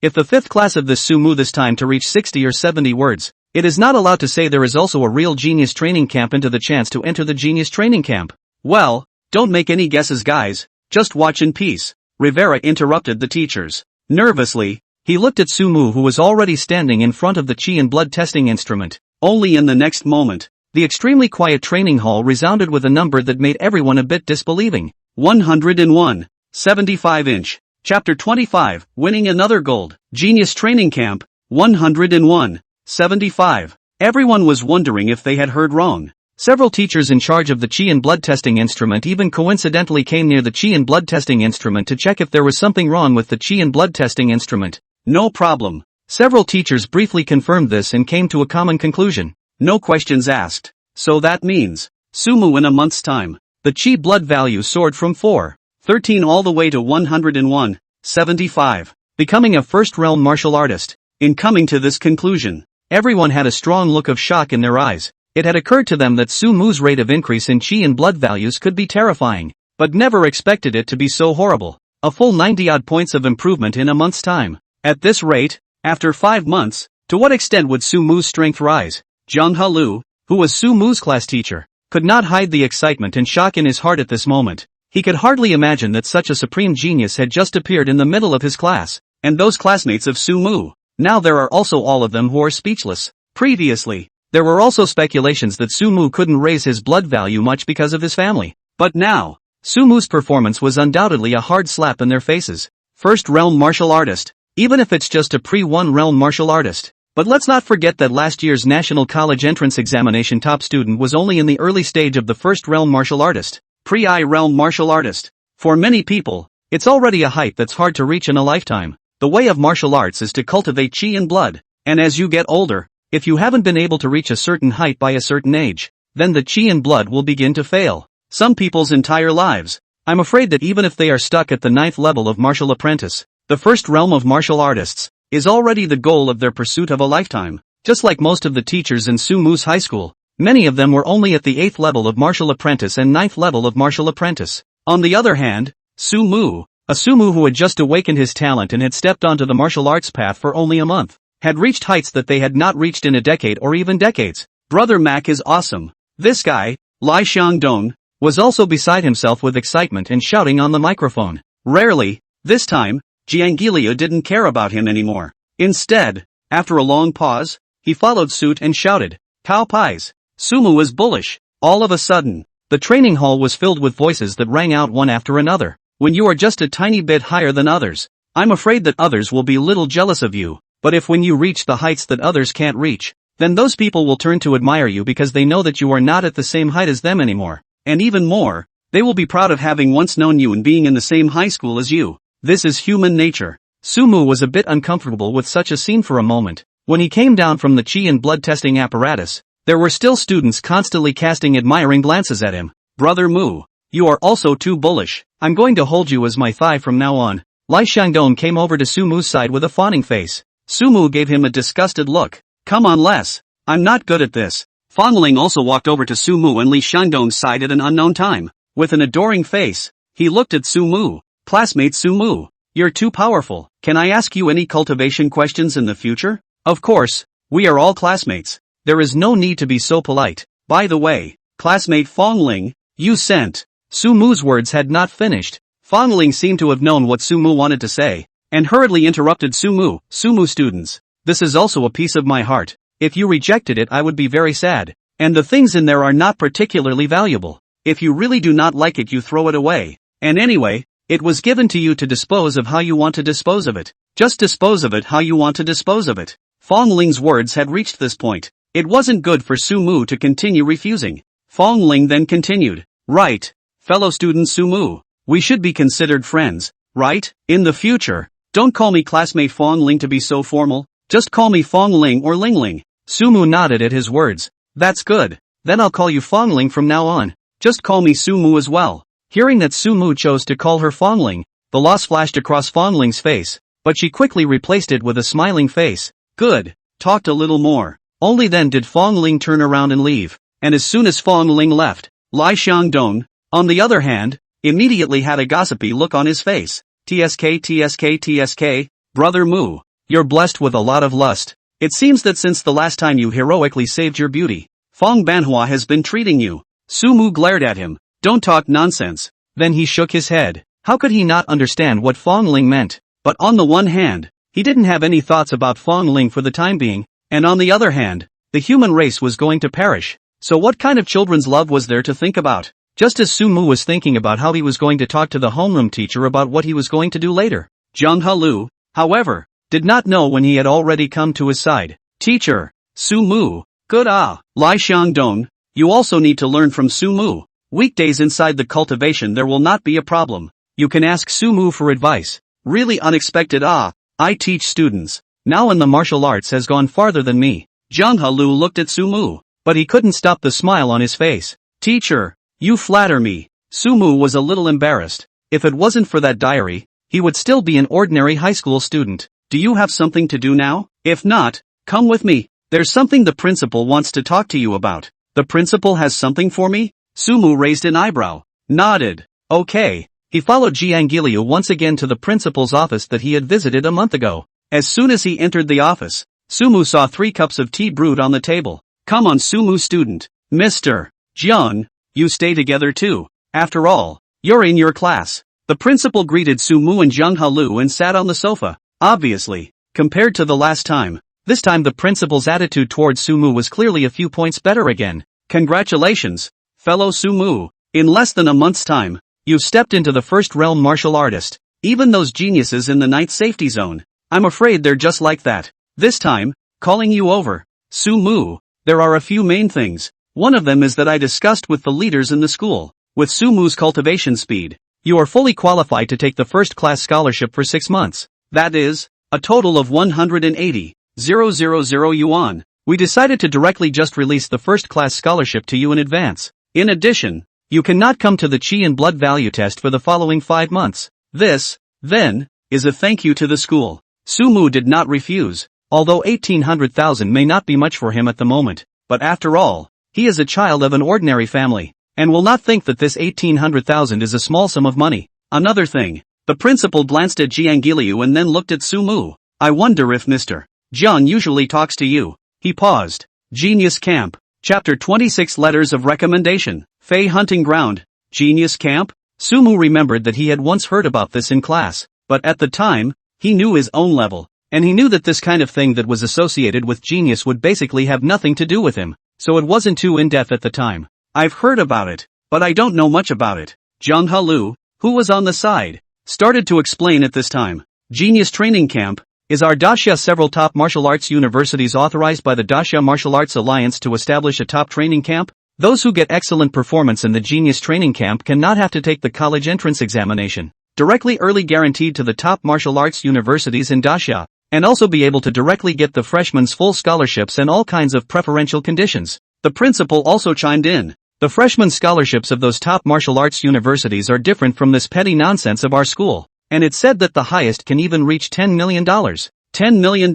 [SPEAKER 1] if the 5th class of this Sumu this time to reach 60 or 70 words, it is not allowed to say there is also a real Genius Training Camp into the chance to enter the Genius Training Camp. Well, don't make any guesses guys, just watch in peace. Rivera interrupted the teachers. Nervously, He looked at Sumu, who was already standing in front of the chi and blood testing instrument. Only in the next moment, the extremely quiet training hall resounded with a number that made everyone a bit disbelieving. 101. 75-inch. Chapter 25, Winning Another Gold. Genius Training Camp. 101. 75. Everyone was wondering if they had heard wrong. Several teachers in charge of the chi and blood testing instrument even coincidentally came near the chi and blood testing instrument to check if there was something wrong with the chi and blood testing instrument. No problem. Several teachers briefly confirmed this and came to a common conclusion. No questions asked. So that means, Sumu in a month's time, the chi blood value soared from 413 all the way to 101.75, becoming a first-realm martial artist. In coming to this conclusion, everyone had a strong look of shock in their eyes. It had occurred to them that Sumu's rate of increase in chi and blood values could be terrifying, but never expected it to be so horrible. A full 90-odd points of improvement in a month's time. At this rate, after 5 months, to what extent would Sumu's strength rise? Zhang Halu, who was Sumu's class teacher, could not hide the excitement and shock in his heart at this moment. He could hardly imagine that such a supreme genius had just appeared in the middle of his class, and those classmates of Sumu. Now there are also all of them who are speechless. Previously, there were also speculations that Sumu couldn't raise his blood value much because of his family. But now, Sumu's performance was undoubtedly a hard slap in their faces. First realm martial artist. Even if it's just a pre-1 realm martial artist. But let's not forget that last year's National College Entrance Examination top student was only in the early stage of the first realm martial artist. Pre-I realm martial artist. For many people, it's already a height that's hard to reach in a lifetime. The way of martial arts is to cultivate chi and blood. And as you get older, if you haven't been able to reach a certain height by a certain age, then the chi and blood will begin to fail. Some people's entire lives. I'm afraid that even if they are stuck at the 9th level of martial apprentice, the first realm of martial artists is already the goal of their pursuit of a lifetime. Just like most of the teachers in Sumu's high school, many of them were only at the 8th level of martial apprentice and 9th level of martial apprentice. On the other hand, Sumu, a Sumu who had just awakened his talent and had stepped onto the martial arts path for only a month, had reached heights that they had not reached in a decade or even decades. Brother Mac is awesome. This guy, Lai Xiangdong, was also beside himself with excitement and shouting on the microphone. Rarely, this time, Jiangilio didn't care about him anymore. Instead, after a long pause, he followed suit and shouted, "Cow pies! Sumu is bullish!" All of a sudden, the training hall was filled with voices that rang out one after another. When you are just a tiny bit higher than others, I'm afraid that others will be a little jealous of you. But if when you reach the heights that others can't reach, then those people will turn to admire you because they know that you are not at the same height as them anymore. And even more, they will be proud of having once known you and being in the same high school as you. This is human nature. Sumu was a bit uncomfortable with such a scene for a moment. When he came down from the chi and blood testing apparatus, there were still students constantly casting admiring glances at him. Brother Mu, you are also too bullish. I'm going to hold you as my thigh from now on. Lai Xiangdong came over to Sumu's side with a fawning face. Sumu gave him a disgusted look. Come on Les, I'm not good at this. Fongling also walked over to Sumu and Li Xiangdong's side at an unknown time. With an adoring face, he looked at Sumu. Classmate Sumu, you're too powerful. Can I ask you any cultivation questions in the future? Of course, we are all classmates. There is no need to be so polite. By the way, classmate Fongling, you sent. Sumu's words had not finished. Fongling seemed to have known what Sumu wanted to say, and hurriedly interrupted Sumu. Sumu students, this is also a piece of my heart. If you rejected it I would be very sad. And the things in there are not particularly valuable. If you really do not like it you throw it away. And anyway, it was given to you to dispose of how you want to dispose of it. Just dispose of it how you want to dispose of it. Fongling's words had reached this point. It wasn't good for Sumu to continue refusing. Fongling then continued. Right, fellow student Sumu, we should be considered friends, right? In the future, don't call me classmate Fongling to be so formal. Just call me Fongling or Lingling. Sumu nodded at his words. That's good. Then I'll call you Fongling from now on. Just call me Sumu as well. Hearing that Sumu chose to call her Fongling, the loss flashed across Fongling's face, but she quickly replaced it with a smiling face. Good, talked a little more. Only then did Fongling turn around and leave, and as soon as Fongling left, Lai Xiangdong, on the other hand, immediately had a gossipy look on his face. TSK, Brother Mu, you're blessed with a lot of lust. It seems that since the last time you heroically saved your beauty, Fong Banhua has been treating you. Sumu glared at him. Don't talk nonsense. Then he shook his head. How could he not understand what Fongling meant? But on the one hand, He didn't have any thoughts about Fong Ling for the time being, and on the other hand, the human race was going to perish. So what kind of children's love was there to think about? Just as Su Mu was thinking about how he was going to talk to the homeroom teacher about what he was going to do later. Zhang Halu, however, did not know when he had already come to his side. Teacher, Su Mu, good Lai Xiangdong, you also need to learn from Su Mu. Weekdays inside the cultivation there will not be a problem. You can ask Su Mu for advice. Really unexpected I teach students. Now in the martial arts has gone farther than me. Zhang Halu looked at Su Mu, but he couldn't stop the smile on his face. Teacher, you flatter me. Su Mu was a little embarrassed. If it wasn't for that diary, he would still be an ordinary high school student. Do you have something to do now? If not, come with me. There's something the principal wants to talk to you about. The principal has something for me? Su Mu raised an eyebrow, nodded. Okay. He followed Jiang Giliu once again to the principal's office that he had visited a month ago. As soon as he entered the office, Su Mu saw 3 cups of tea brewed on the table. Come on, Su Mu student. Mr. Jiang, you stay together too. After all, you're in your class. The principal greeted Su Mu and Zhang Halu and sat on the sofa. Obviously, compared to the last time, this time the principal's attitude towards Su Mu was clearly a few points better again. Congratulations, fellow Su Mu. In less than a month's time, you've stepped into the first realm martial artist. Even those geniuses in the ninth safety zone, I'm afraid they're just like that. This time, calling you over, Su Mu, there are a few main things. One of them is that I discussed with the leaders in the school. With Su Mu's cultivation speed, you are fully qualified to take the first-class scholarship for 6 months. That is, a total of 180,000 yuan. We decided to directly just release the first-class scholarship to you in advance. In addition, you cannot come to the Qi and Blood Value test for the following 5 months. This, then, is a thank you to the school. Su Mu did not refuse, although 1,800,000 may not be much for him at the moment, but after all, he is a child of an ordinary family, and will not think that this 1,800,000 is a small sum of money. Another thing, the principal glanced at Jiang Giliu and then looked at Su Mu. I wonder if Mr. Jiang usually talks to you. He paused. Genius Camp. Chapter 26 Letters of Recommendation. Fei Hunting Ground. Genius Camp? Su Mu remembered that he had once heard about this in class, but at the time, he knew his own level, and he knew that this kind of thing that was associated with genius would basically have nothing to do with him, so it wasn't too in-depth at the time. I've heard about it, but I don't know much about it. Zhang Halu, who was on the side, started to explain at this time. Genius Training Camp is our Daxia. Several top martial arts universities authorized by the Daxia Martial Arts Alliance to establish a top training camp. Those who get excellent performance in the Genius Training Camp cannot have to take the college entrance examination, directly early guaranteed to the top martial arts universities in Daxia, and also be able to directly get the freshmen's full scholarships and all kinds of preferential conditions. The principal also chimed in. The freshman scholarships of those top martial arts universities are different from this petty nonsense of our school, and it's said that the highest can even reach $10 million. $10 million?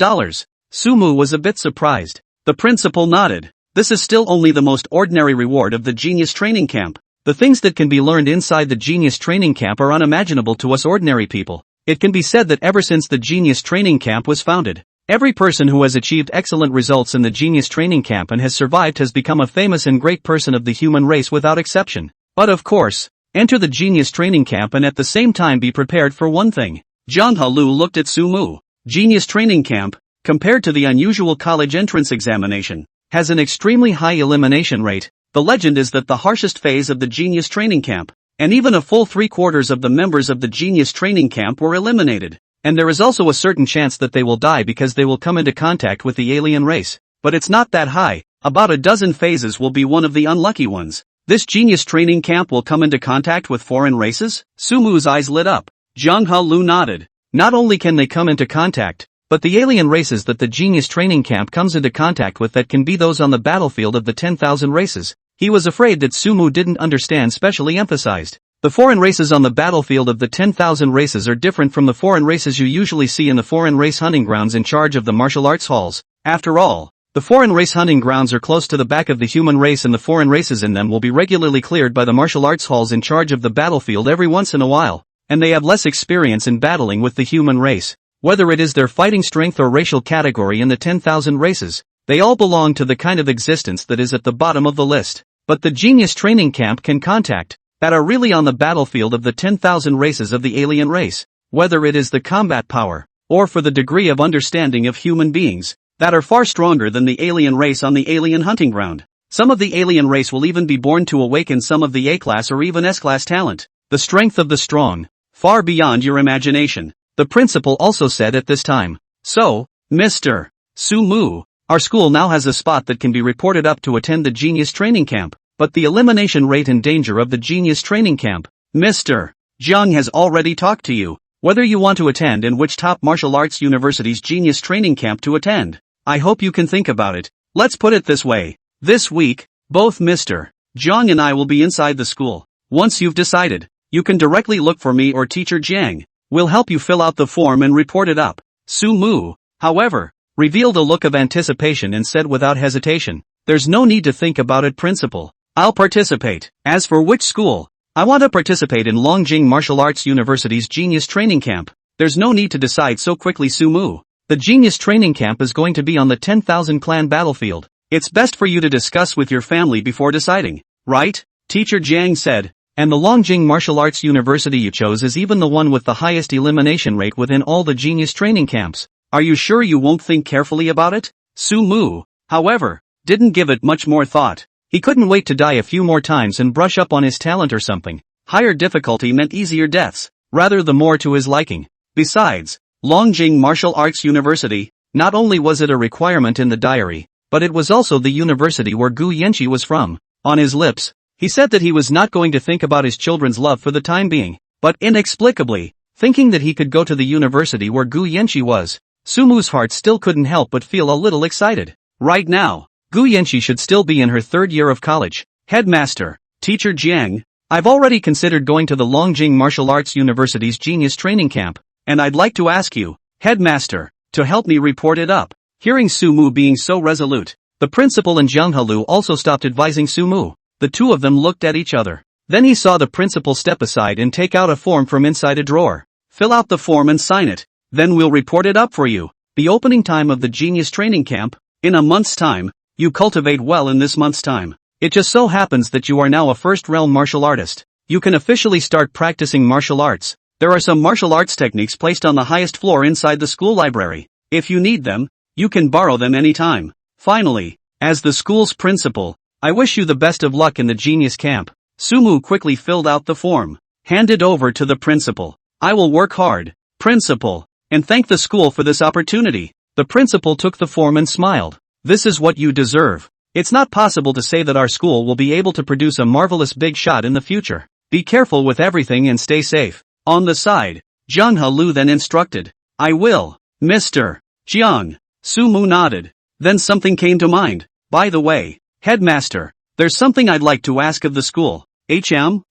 [SPEAKER 1] Su Mu was a bit surprised. The principal nodded. This is still only the most ordinary reward of the Genius Training Camp. The things that can be learned inside the Genius Training Camp are unimaginable to us ordinary people. It can be said that ever since the Genius Training Camp was founded, every person who has achieved excellent results in the Genius Training Camp and has survived has become a famous and great person of the human race without exception. But of course, enter the Genius Training Camp and at the same time be prepared for one thing. Zhang Halu looked at Su Mu. Genius Training Camp, compared to the unusual college entrance examination, has an extremely high elimination rate. The legend is that the harshest phase of the Genius Training Camp, and even a full 3/4 of the members of the Genius Training Camp were eliminated. And there is also a certain chance that they will die because they will come into contact with the alien race. But it's not that high. About a dozen phases will be one of the unlucky ones. This Genius Training Camp will come into contact with foreign races? Su Mu's eyes lit up. Zhang Halu nodded. Not only can they come into contact, but the alien races that the Genius Training Camp comes into contact with that can be those on the battlefield of the 10,000 races. He was afraid that Su Mu didn't understand, specially emphasized. The foreign races on the battlefield of the 10,000 races are different from the foreign races you usually see in the foreign race hunting grounds in charge of the martial arts halls. After all, the foreign race hunting grounds are close to the back of the human race and the foreign races in them will be regularly cleared by the martial arts halls in charge of the battlefield every once in a while, and they have less experience in battling with the human race. Whether it is their fighting strength or racial category in the 10,000 races, they all belong to the kind of existence that is at the bottom of the list. But the Genius Training Camp can contact that are really on the battlefield of the 10,000 races of the alien race. Whether it is the combat power, or for the degree of understanding of human beings, that are far stronger than the alien race on the alien hunting ground. Some of the alien race will even be born to awaken some of the A-class or even S-class talent. The strength of the strong, far beyond your imagination, the principal also said at this time. So, Mr. Sumu, our school now has a spot that can be reported up to attend the Genius Training Camp, but the elimination rate and danger of the Genius Training Camp, Mr. Jiang has already talked to you, whether you want to attend and which top martial arts university's Genius Training Camp to attend. I hope you can think about it. Let's put it this way. This week, both Mr. Jiang and I will be inside the school. Once you've decided, you can directly look for me or Teacher Jiang. We'll help you fill out the form and report it up. Sumu, however, revealed a look of anticipation and said without hesitation, "There's no need to think about it, Principal. I'll participate. As for which school, I want to participate in Longjing Martial Arts University's Genius Training Camp. There's no need to decide so quickly, Sumu. The Genius Training Camp is going to be on the 10,000 clan battlefield. It's best for you to discuss with your family before deciding, right?" Teacher Jiang said. "And the Longjing Martial Arts University you chose is even the one with the highest elimination rate within all the Genius Training Camps. Are you sure you won't think carefully about it?" Sumu, however, didn't give it much more thought. He couldn't wait to die a few more times and brush up on his talent or something. Higher difficulty meant easier deaths, rather the more to his liking. Besides, Longjing Martial Arts University, not only was it a requirement in the diary, but it was also the university where Gu Yanqi was from. On his lips, he said that he was not going to think about his children's love for the time being, but inexplicably, thinking that he could go to the university where Gu Yanqi was, Sumu's heart still couldn't help but feel a little excited. Right now, Gu Yanqi should still be in her third year of college. "Headmaster, Teacher Jiang, I've already considered going to the Longjing Martial Arts University's Genius Training Camp, and I'd like to ask you, Headmaster, to help me report it up." Hearing Sumu being so resolute, the principal and Jiang Halu also stopped advising Sumu. The two of them looked at each other. Then he saw the principal step aside and take out a form from inside a drawer. "Fill out the form and sign it, then we'll report it up for you. The opening time of the Genius Training Camp, in a month's time. You cultivate well in this month's time. It just so happens that you are now a first-realm martial artist. You can officially start practicing martial arts. There are some martial arts techniques placed on the highest floor inside the school library. If you need them, you can borrow them anytime. Finally, as the school's principal, I wish you the best of luck in the Genius Camp." Sumu quickly filled out the form, handed over to the principal. "I will work hard, Principal, and thank the school for this opportunity." The principal took the form and smiled. "This is what you deserve. It's not possible to say that our school will be able to produce a marvelous big shot in the future. Be careful with everything and stay safe." On the side, Jiang Halu then instructed. "I will, Mr. Jiang." Sumu nodded. Then something came to mind. "By the way, Headmaster, there's something I'd like to ask of the school.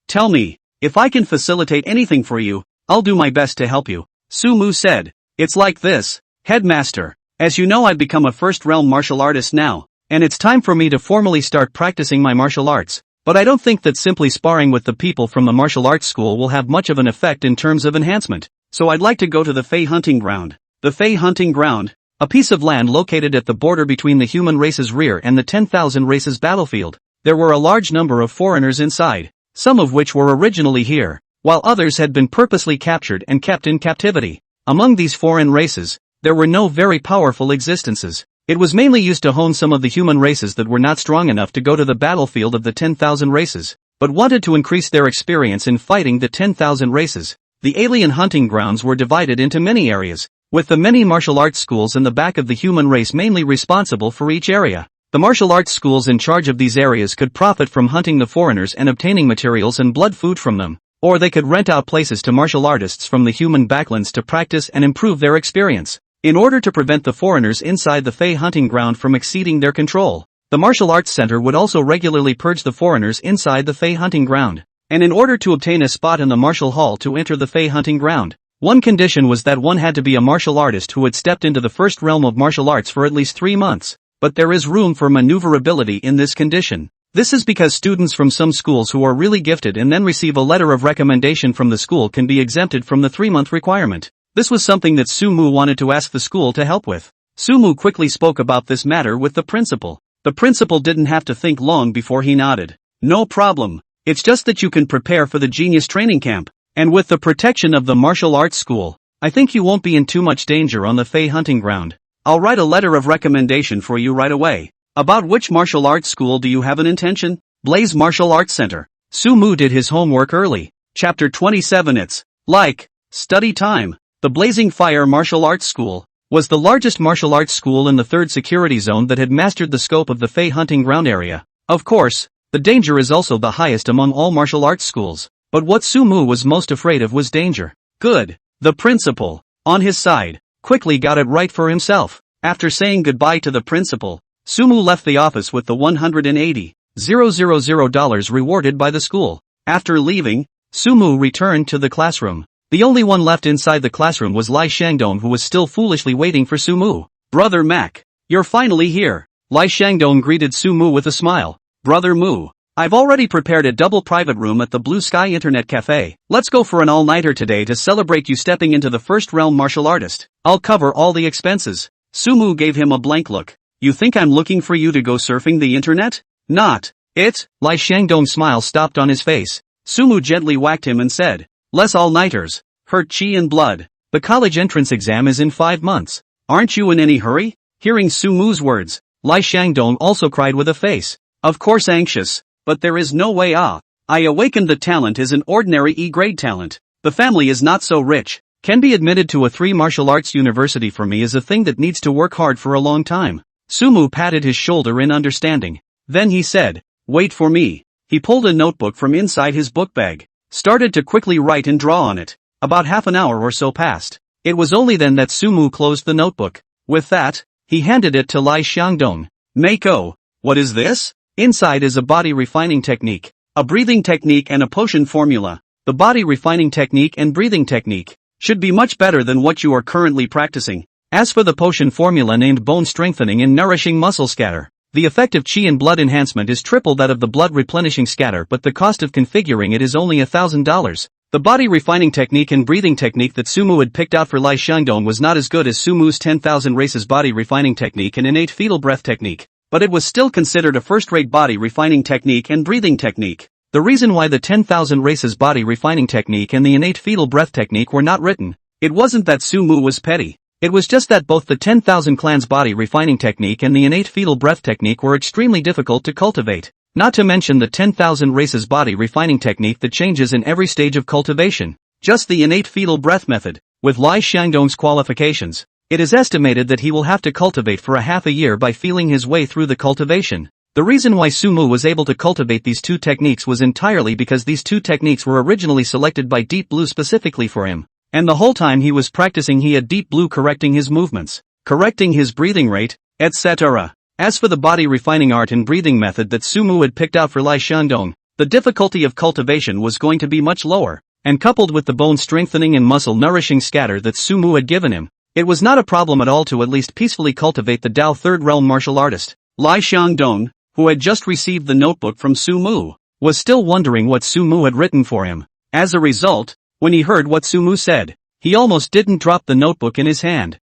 [SPEAKER 1] Tell me, if I can facilitate anything for you, I'll do my best to help you." Sumu said. "It's like this, Headmaster. As you know, I've become a first-realm martial artist now, and it's time for me to formally start practicing my martial arts. But I don't think that simply sparring with the people from the martial arts school will have much of an effect in terms of enhancement. So I'd like to go to the Fei Hunting Ground." The Fei Hunting Ground, a piece of land located at the border between the human race's rear and the 10,000 races battlefield. There were a large number of foreigners inside, some of which were originally here, while others had been purposely captured and kept in captivity. Among these foreign races, there were no very powerful existences. It was mainly used to hone some of the human races that were not strong enough to go to the battlefield of the 10,000 races, but wanted to increase their experience in fighting the 10,000 races. The alien hunting grounds were divided into many areas, with the many martial arts schools in the back of the human race mainly responsible for each area. The martial arts schools in charge of these areas could profit from hunting the foreigners and obtaining materials and blood food from them, or they could rent out places to martial artists from the human backlands to practice and improve their experience. In order to prevent the foreigners inside the Fei hunting ground from exceeding their control, the martial arts center would also regularly purge the foreigners inside the Fei hunting ground. And in order to obtain a spot in the martial hall to enter the Fei hunting ground, one condition was that one had to be a martial artist who had stepped into the first realm of martial arts for at least 3 months. But there is room for maneuverability in this condition. This is because students from some schools who are really gifted and then receive a letter of recommendation from the school can be exempted from the 3-month requirement. This was something that Sumu wanted to ask the school to help with. Sumu quickly spoke about this matter with the principal. The principal didn't have to think long before he nodded. "No problem. It's just that you can prepare for the Genius Training Camp, and with the protection of the martial arts school, I think you won't be in too much danger on the Fey hunting ground. I'll write a letter of recommendation for you right away. About which martial arts school do you have an intention? Blaze Martial Arts Center. Sumu did his homework early. Chapter 27. It's like study time. The Blazing Fire Martial Arts School was the largest martial arts school in the 3rd security zone that had mastered the scope of the Fey hunting ground area. Of course, the danger is also the highest among all martial arts schools, but what Sumu was most afraid of was danger. Good. The principal, on his side, quickly got it right for himself. After saying goodbye to the principal, Sumu left the office with the $180,000 rewarded by the school. After leaving, Sumu returned to the classroom. The only one left inside the classroom was Lai Shangdong, who was still foolishly waiting for Sumu. Brother Mac, you're finally here. Lai Shangdong greeted Sumu with a smile. Brother Mu, I've already prepared a double private room at the Blue Sky Internet Cafe. Let's go for an all-nighter today to celebrate you stepping into the first realm martial artist. I'll cover all the expenses. Sumu gave him a blank look. You think I'm looking for you to go surfing the internet? Not it. Lai Shangdong's smile stopped on his face. Sumu gently whacked him and said, less all-nighters. Hurt chi and blood. The college entrance exam is in 5 months. Aren't you in any hurry? Hearing Sumu's words, Lai Shangdong also cried with a face. Of course anxious, but there is no way ah. I awakened the talent is an ordinary E-grade talent. The family is not so rich. Can be admitted to a 3 martial arts university for me is a thing that needs to work hard for a long time. Sumu patted his shoulder in understanding. Then he said, wait for me. He pulled a notebook from inside his book bag, started to quickly write and draw on it. About half an hour or so passed. It was only then that Sumu closed the notebook. With that, he handed it to Lai Shangdong. Mako, what is this? Inside is a body refining technique, a breathing technique and a potion formula. The body refining technique and breathing technique should be much better than what you are currently practicing. As for the potion formula named bone strengthening and nourishing muscle scatter, the effect of chi and blood enhancement is triple that of the blood replenishing scatter, but the cost of configuring it is only $1,000. The body refining technique and breathing technique that Sumu had picked out for Lai Shangdong was not as good as Sumu's 10,000 races body refining technique and innate fetal breath technique, but it was still considered a first-rate body refining technique and breathing technique. The reason why the 10,000 races body refining technique and the innate fetal breath technique were not written, it wasn't that Sumu was petty. It was just that both the 10,000 clans body refining technique and the innate fetal breath technique were extremely difficult to cultivate. Not to mention the 10,000 races body refining technique that changes in every stage of cultivation. Just the innate fetal breath method, with Lai Shangdong's qualifications, it is estimated that he will have to cultivate for a half a year by feeling his way through the cultivation. The reason why Sumu was able to cultivate these 2 techniques was entirely because these 2 techniques were originally selected by Deep Blue specifically for him. And the whole time he was practicing he had Deep Blue correcting his movements, correcting his breathing rate, etc. As for the body refining art and breathing method that Sumu had picked out for Lai Shangdong, the difficulty of cultivation was going to be much lower, and coupled with the bone strengthening and muscle nourishing scatter that Sumu had given him, it was not a problem at all to at least peacefully cultivate the Dao third realm martial artist. Lai Shangdong, who had just received the notebook from Sumu, was still wondering what Sumu had written for him. As a result, when he heard what Sumu said, he almost didn't drop the notebook in his hand.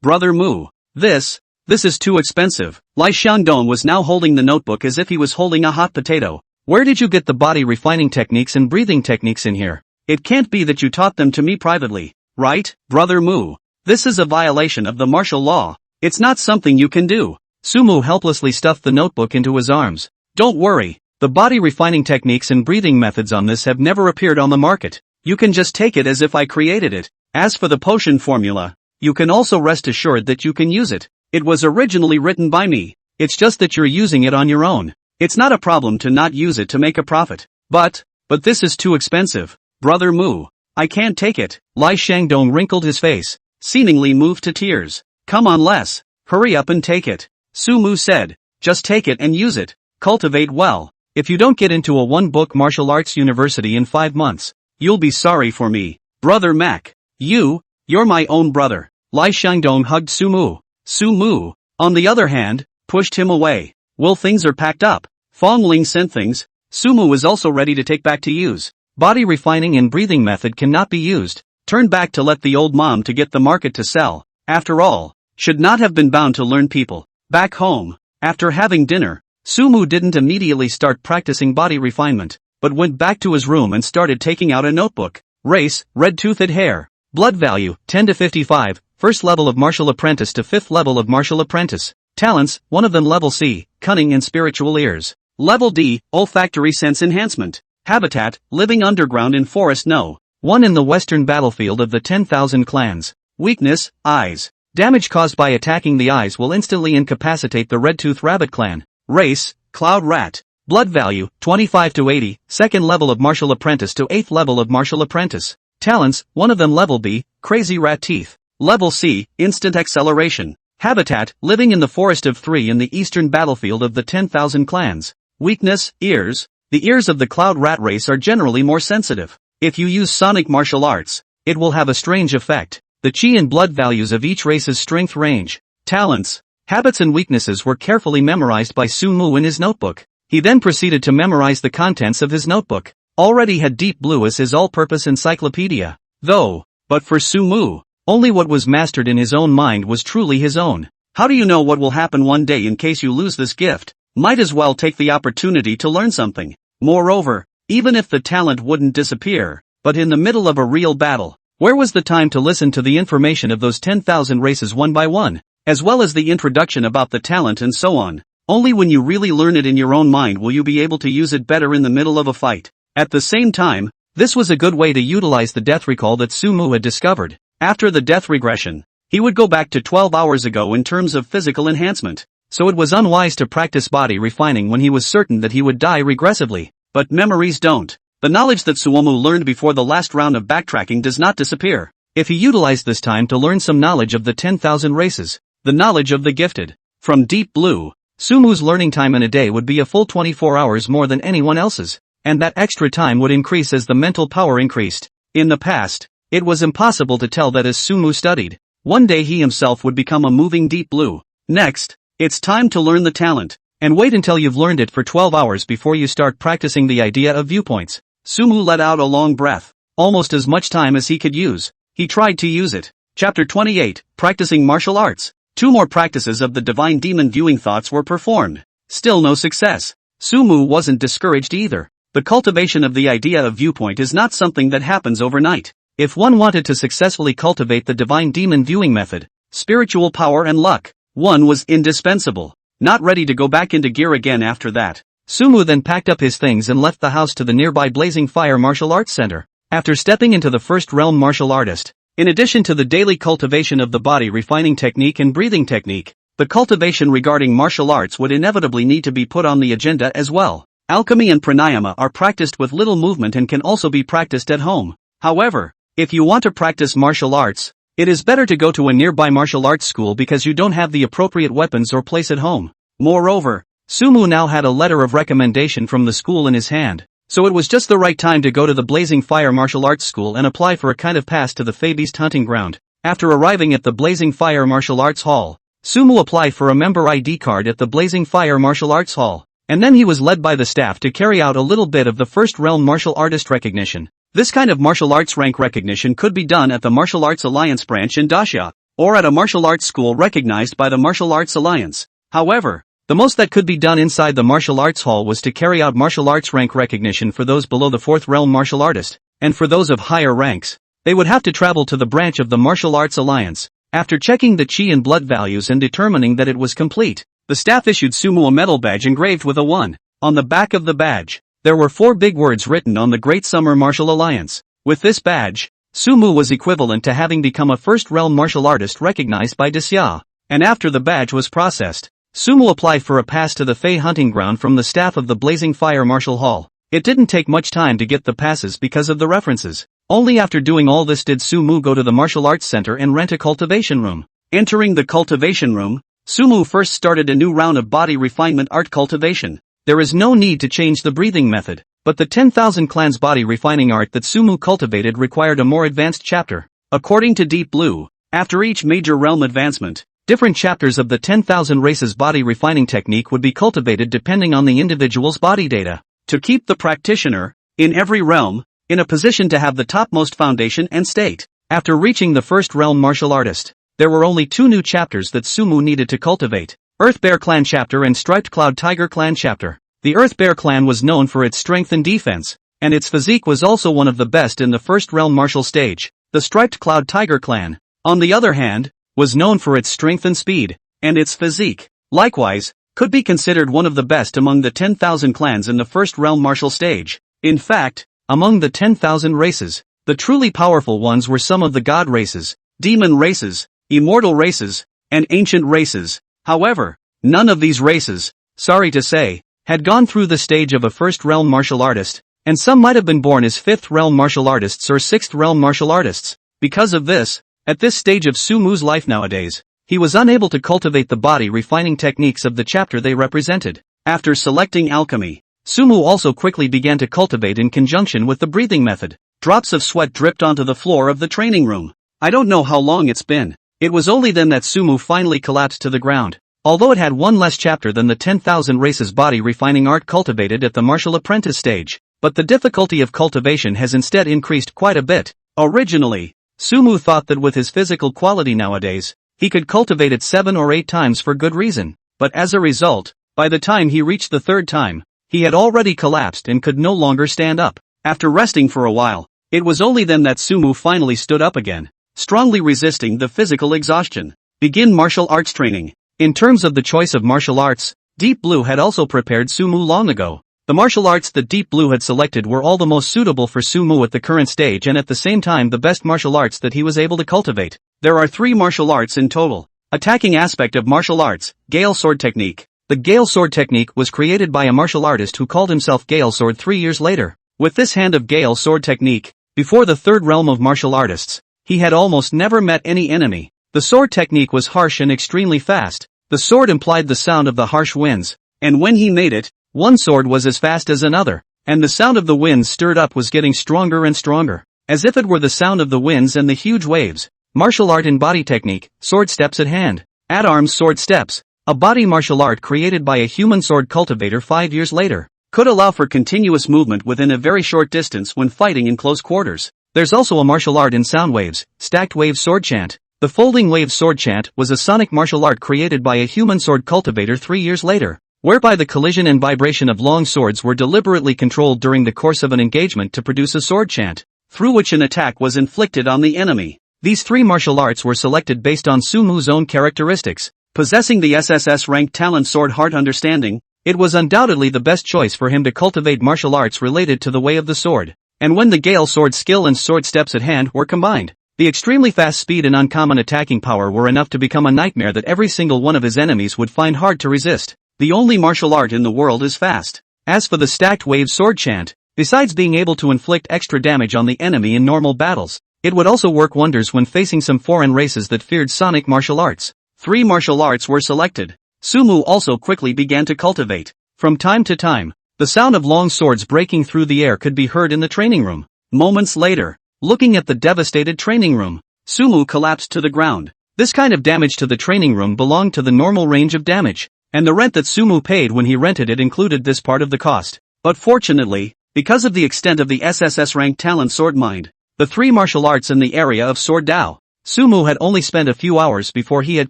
[SPEAKER 1] Brother Mu, this is too expensive. Lai Shangdong was now holding the notebook as if he was holding a hot potato. Where did you get the body refining techniques and breathing techniques in here? It can't be that you taught them to me privately, right, Brother Mu? This is a violation of the martial law. It's not something you can do. Sumu helplessly stuffed the notebook into his arms. Don't worry, the body refining techniques and breathing methods on this have never appeared on the market. You can just take it as if I created it. As for the potion formula, you can also rest assured that you can use it. It was originally written by me. It's just that you're using it on your own. It's not a problem to not use it to make a profit. But this is too expensive. Brother Mu, I can't take it. Lai Shangdong wrinkled his face, seemingly moved to tears. Come on Les, hurry up and take it. Sumu said, just take it and use it. Cultivate well. If you don't get into a one-book martial arts university in 5 months, you'll be sorry for me. Brother Mac, you're my own brother. Lai Shangdong hugged Sumu. Sumu, on the other hand, pushed him away. Well, things are packed up. Fong Ling sent things. Sumu was also ready to take back to use. Body refining and breathing method cannot be used. Turn back to let the old mom to get the market to sell. After all, should not have been bound to learn people. Back home, after having dinner, Sumu didn't immediately start practicing body refinement, but went back to his room and started taking out a notebook. Race, red-toothed hair. Blood value, 10 to 55, first level of martial apprentice to 5th level of martial apprentice. Talents, one of them level C, cunning and spiritual ears. Level D, olfactory sense enhancement. Habitat, living underground in forest no. 1 in the western battlefield of the 10,000 clans. Weakness, eyes. Damage caused by attacking the eyes will instantly incapacitate the Red-Tooth Rabbit clan. Race, Cloud Rat. Blood value, 25 to 80, second level of martial apprentice to 8th level of martial apprentice. Talents, one of them level B, crazy rat teeth. Level C, instant acceleration. Habitat, living in the forest of 3 in the eastern battlefield of the 10,000 clans. Weakness, ears. The ears of the Cloud Rat race are generally more sensitive. If you use sonic martial arts, it will have a strange effect. The chi and blood values of each race's strength range. Talents, habits and weaknesses were carefully memorized by Sumu in his notebook. He then proceeded to memorize the contents of his notebook. Already had Deep Blue as his all-purpose encyclopedia. But for Sumu, only what was mastered in his own mind was truly his own. How do you know what will happen one day in case you lose this gift? Might as well take the opportunity to learn something. Moreover, even if the talent wouldn't disappear, but in the middle of a real battle, where was the time to listen to the information of those 10,000 races one by one, as well as the introduction about the talent and so on? Only when you really learn it in your own mind will you be able to use it better in the middle of a fight. At the same time, this was a good way to utilize the death recall that Sumu had discovered. After the death regression, he would go back to 12 hours ago in terms of physical enhancement, so it was unwise to practice body refining when he was certain that he would die regressively. But memories don't. The knowledge that Suomu learned before the last round of backtracking does not disappear. If he utilized this time to learn some knowledge of the 10,000 races, the knowledge of the gifted, from Deep Blue, Sumu's learning time in a day would be a full 24 hours more than anyone else's, and that extra time would increase as the mental power increased. In the past, it was impossible to tell that as Sumu studied, one day he himself would become a moving Deep Blue. Next, it's time to learn the talent, and wait until you've learned it for 12 hours before you start practicing the idea of viewpoints. Sumu let out a long breath, almost as much time as he could use. He tried to use it. Chapter 28, Practicing Martial Arts. 2 more practices of the divine demon viewing thoughts were performed. Still no success. Sumu wasn't discouraged either. The cultivation of the idea of viewpoint is not something that happens overnight. If one wanted to successfully cultivate the divine demon viewing method, spiritual power and luck, one was indispensable. Not ready to go back into gear again after that, Sumu then packed up his things and left the house to the nearby Blazing Fire Martial Arts Center. After stepping into the first realm martial artist, in addition to the daily cultivation of the body refining technique and breathing technique, the cultivation regarding martial arts would inevitably need to be put on the agenda as well. Alchemy and pranayama are practiced with little movement and can also be practiced at home. However, if you want to practice martial arts, it is better to go to a nearby martial arts school because you don't have the appropriate weapons or place at home. Moreover, Sumu now had a letter of recommendation from the school in his hand, so it was just the right time to go to the Blazing Fire Martial Arts School and apply for a kind of pass to the Fey Beast hunting ground. After arriving at the Blazing Fire Martial Arts Hall, Sumu applied for a member ID card at the Blazing Fire Martial Arts Hall, and then he was led by the staff to carry out a little bit of the first realm martial artist recognition. This kind of martial arts rank recognition could be done at the Martial Arts Alliance branch in Dacia, or at a martial arts school recognized by the Martial Arts Alliance. However, the most that could be done inside the martial arts hall was to carry out martial arts rank recognition for those below the 4th realm martial artist, and for those of higher ranks, they would have to travel to the branch of the Martial Arts Alliance. After checking the chi and blood values and determining that it was complete, the staff issued Sumu a metal badge engraved with a 1. On the back of the badge, there were 4 big words written on the Great Summer Martial Alliance. With this badge, Sumu was equivalent to having become a 1st realm martial artist recognized by Dacia. And after the badge was processed, Sumu applied for a pass to the Fey hunting ground from the staff of the Blazing Fire Martial Hall. It didn't take much time to get the passes because of the references. Only after doing all this did Sumu go to the martial arts center and rent a cultivation room. Entering the cultivation room, Sumu first started a new round of body refinement art cultivation. There is no need to change the breathing method, but the 10,000 clans body refining art that Sumu cultivated required a more advanced chapter. According to Deep Blue, after each major realm advancement, different chapters of the 10,000 races body refining technique would be cultivated depending on the individual's body data, to keep the practitioner, in every realm, in a position to have the topmost foundation and state. After reaching the 1st realm martial artist, there were only 2 new chapters that Sumu needed to cultivate: Earth Bear Clan chapter and Striped Cloud Tiger Clan chapter. The Earth Bear Clan was known for its strength and defense, and its physique was also one of the best in the 1st realm martial stage. the striped cloud tiger clan, on the other hand, was known for its strength and speed, and its physique, likewise, could be considered one of the best among the 10,000 clans in the first realm martial stage. In fact, among the 10,000 races, the truly powerful ones were some of the god races, demon races, immortal races, and ancient races. However, none of these races, sorry to say, had gone through the stage of a first realm martial artist, and some might have been born as fifth realm martial artists or sixth realm martial artists. Because of this, at this stage of Sumu's life nowadays, he was unable to cultivate the body refining techniques of the chapter they represented. After selecting alchemy, Sumu also quickly began to cultivate in conjunction with the breathing method. Drops of sweat dripped onto the floor of the training room. I don't know how long it's been. It was only then that Sumu finally collapsed to the ground. Although it had one less chapter than the 10,000 races body refining art cultivated at the martial apprentice stage, but the difficulty of cultivation has instead increased quite a bit. Originally, Sumu thought that with his physical quality nowadays, he could cultivate it 7 or 8 times for good reason, but as a result, by the time he reached the third time, he had already collapsed and could no longer stand up. After resting for a while, it was only then that Sumu finally stood up again, strongly resisting the physical exhaustion. Begin martial arts training. In terms of the choice of martial arts, Deep Blue had also prepared Sumu long ago. The martial arts that Deep Blue had selected were all the most suitable for Sumu at the current stage and at the same time the best martial arts that he was able to cultivate. There are 3 martial arts in total. Attacking aspect of martial arts, Gale Sword Technique. The Gale Sword Technique was created by a martial artist who called himself Gale Sword 3 years later. With this hand of Gale Sword Technique, before the third realm of martial artists, he had almost never met any enemy. The sword technique was harsh and extremely fast. The sword implied the sound of the harsh winds, and when he made it, one sword was as fast as another, and the sound of the winds stirred up was getting stronger and stronger, as if it were the sound of the winds and the huge waves. Martial art in body technique, sword steps at hand. At arms sword steps, a body martial art created by a human sword cultivator 5 years later, could allow for continuous movement within a very short distance when fighting in close quarters. There's also a martial art in sound waves, stacked wave sword chant. The folding wave sword chant was a sonic martial art created by a human sword cultivator 3 years later, whereby the collision and vibration of long swords were deliberately controlled during the course of an engagement to produce a sword chant, through which an attack was inflicted on the enemy. These 3 martial arts were selected based on Sumu's own characteristics. Possessing the SSS ranked talent Sword Heart Understanding, it was undoubtedly the best choice for him to cultivate martial arts related to the way of the sword. And when the Gale Sword skill and sword steps at hand were combined, the extremely fast speed and uncommon attacking power were enough to become a nightmare that every single one of his enemies would find hard to resist. The only martial art in the world is fast. As for the stacked wave sword chant, besides being able to inflict extra damage on the enemy in normal battles, it would also work wonders when facing some foreign races that feared sonic martial arts. 3 martial arts were selected. Sumu also quickly began to cultivate. From time to time, the sound of long swords breaking through the air could be heard in the training room. Moments later, looking at the devastated training room, Sumu collapsed to the ground. This kind of damage to the training room belonged to the normal range of damage, and the rent that Sumu paid when he rented it included this part of the cost. But fortunately, because of the extent of the SSS rank talent Sword Mind, the 3 martial arts in the area of Sword Dao, Sumu had only spent a few hours before he had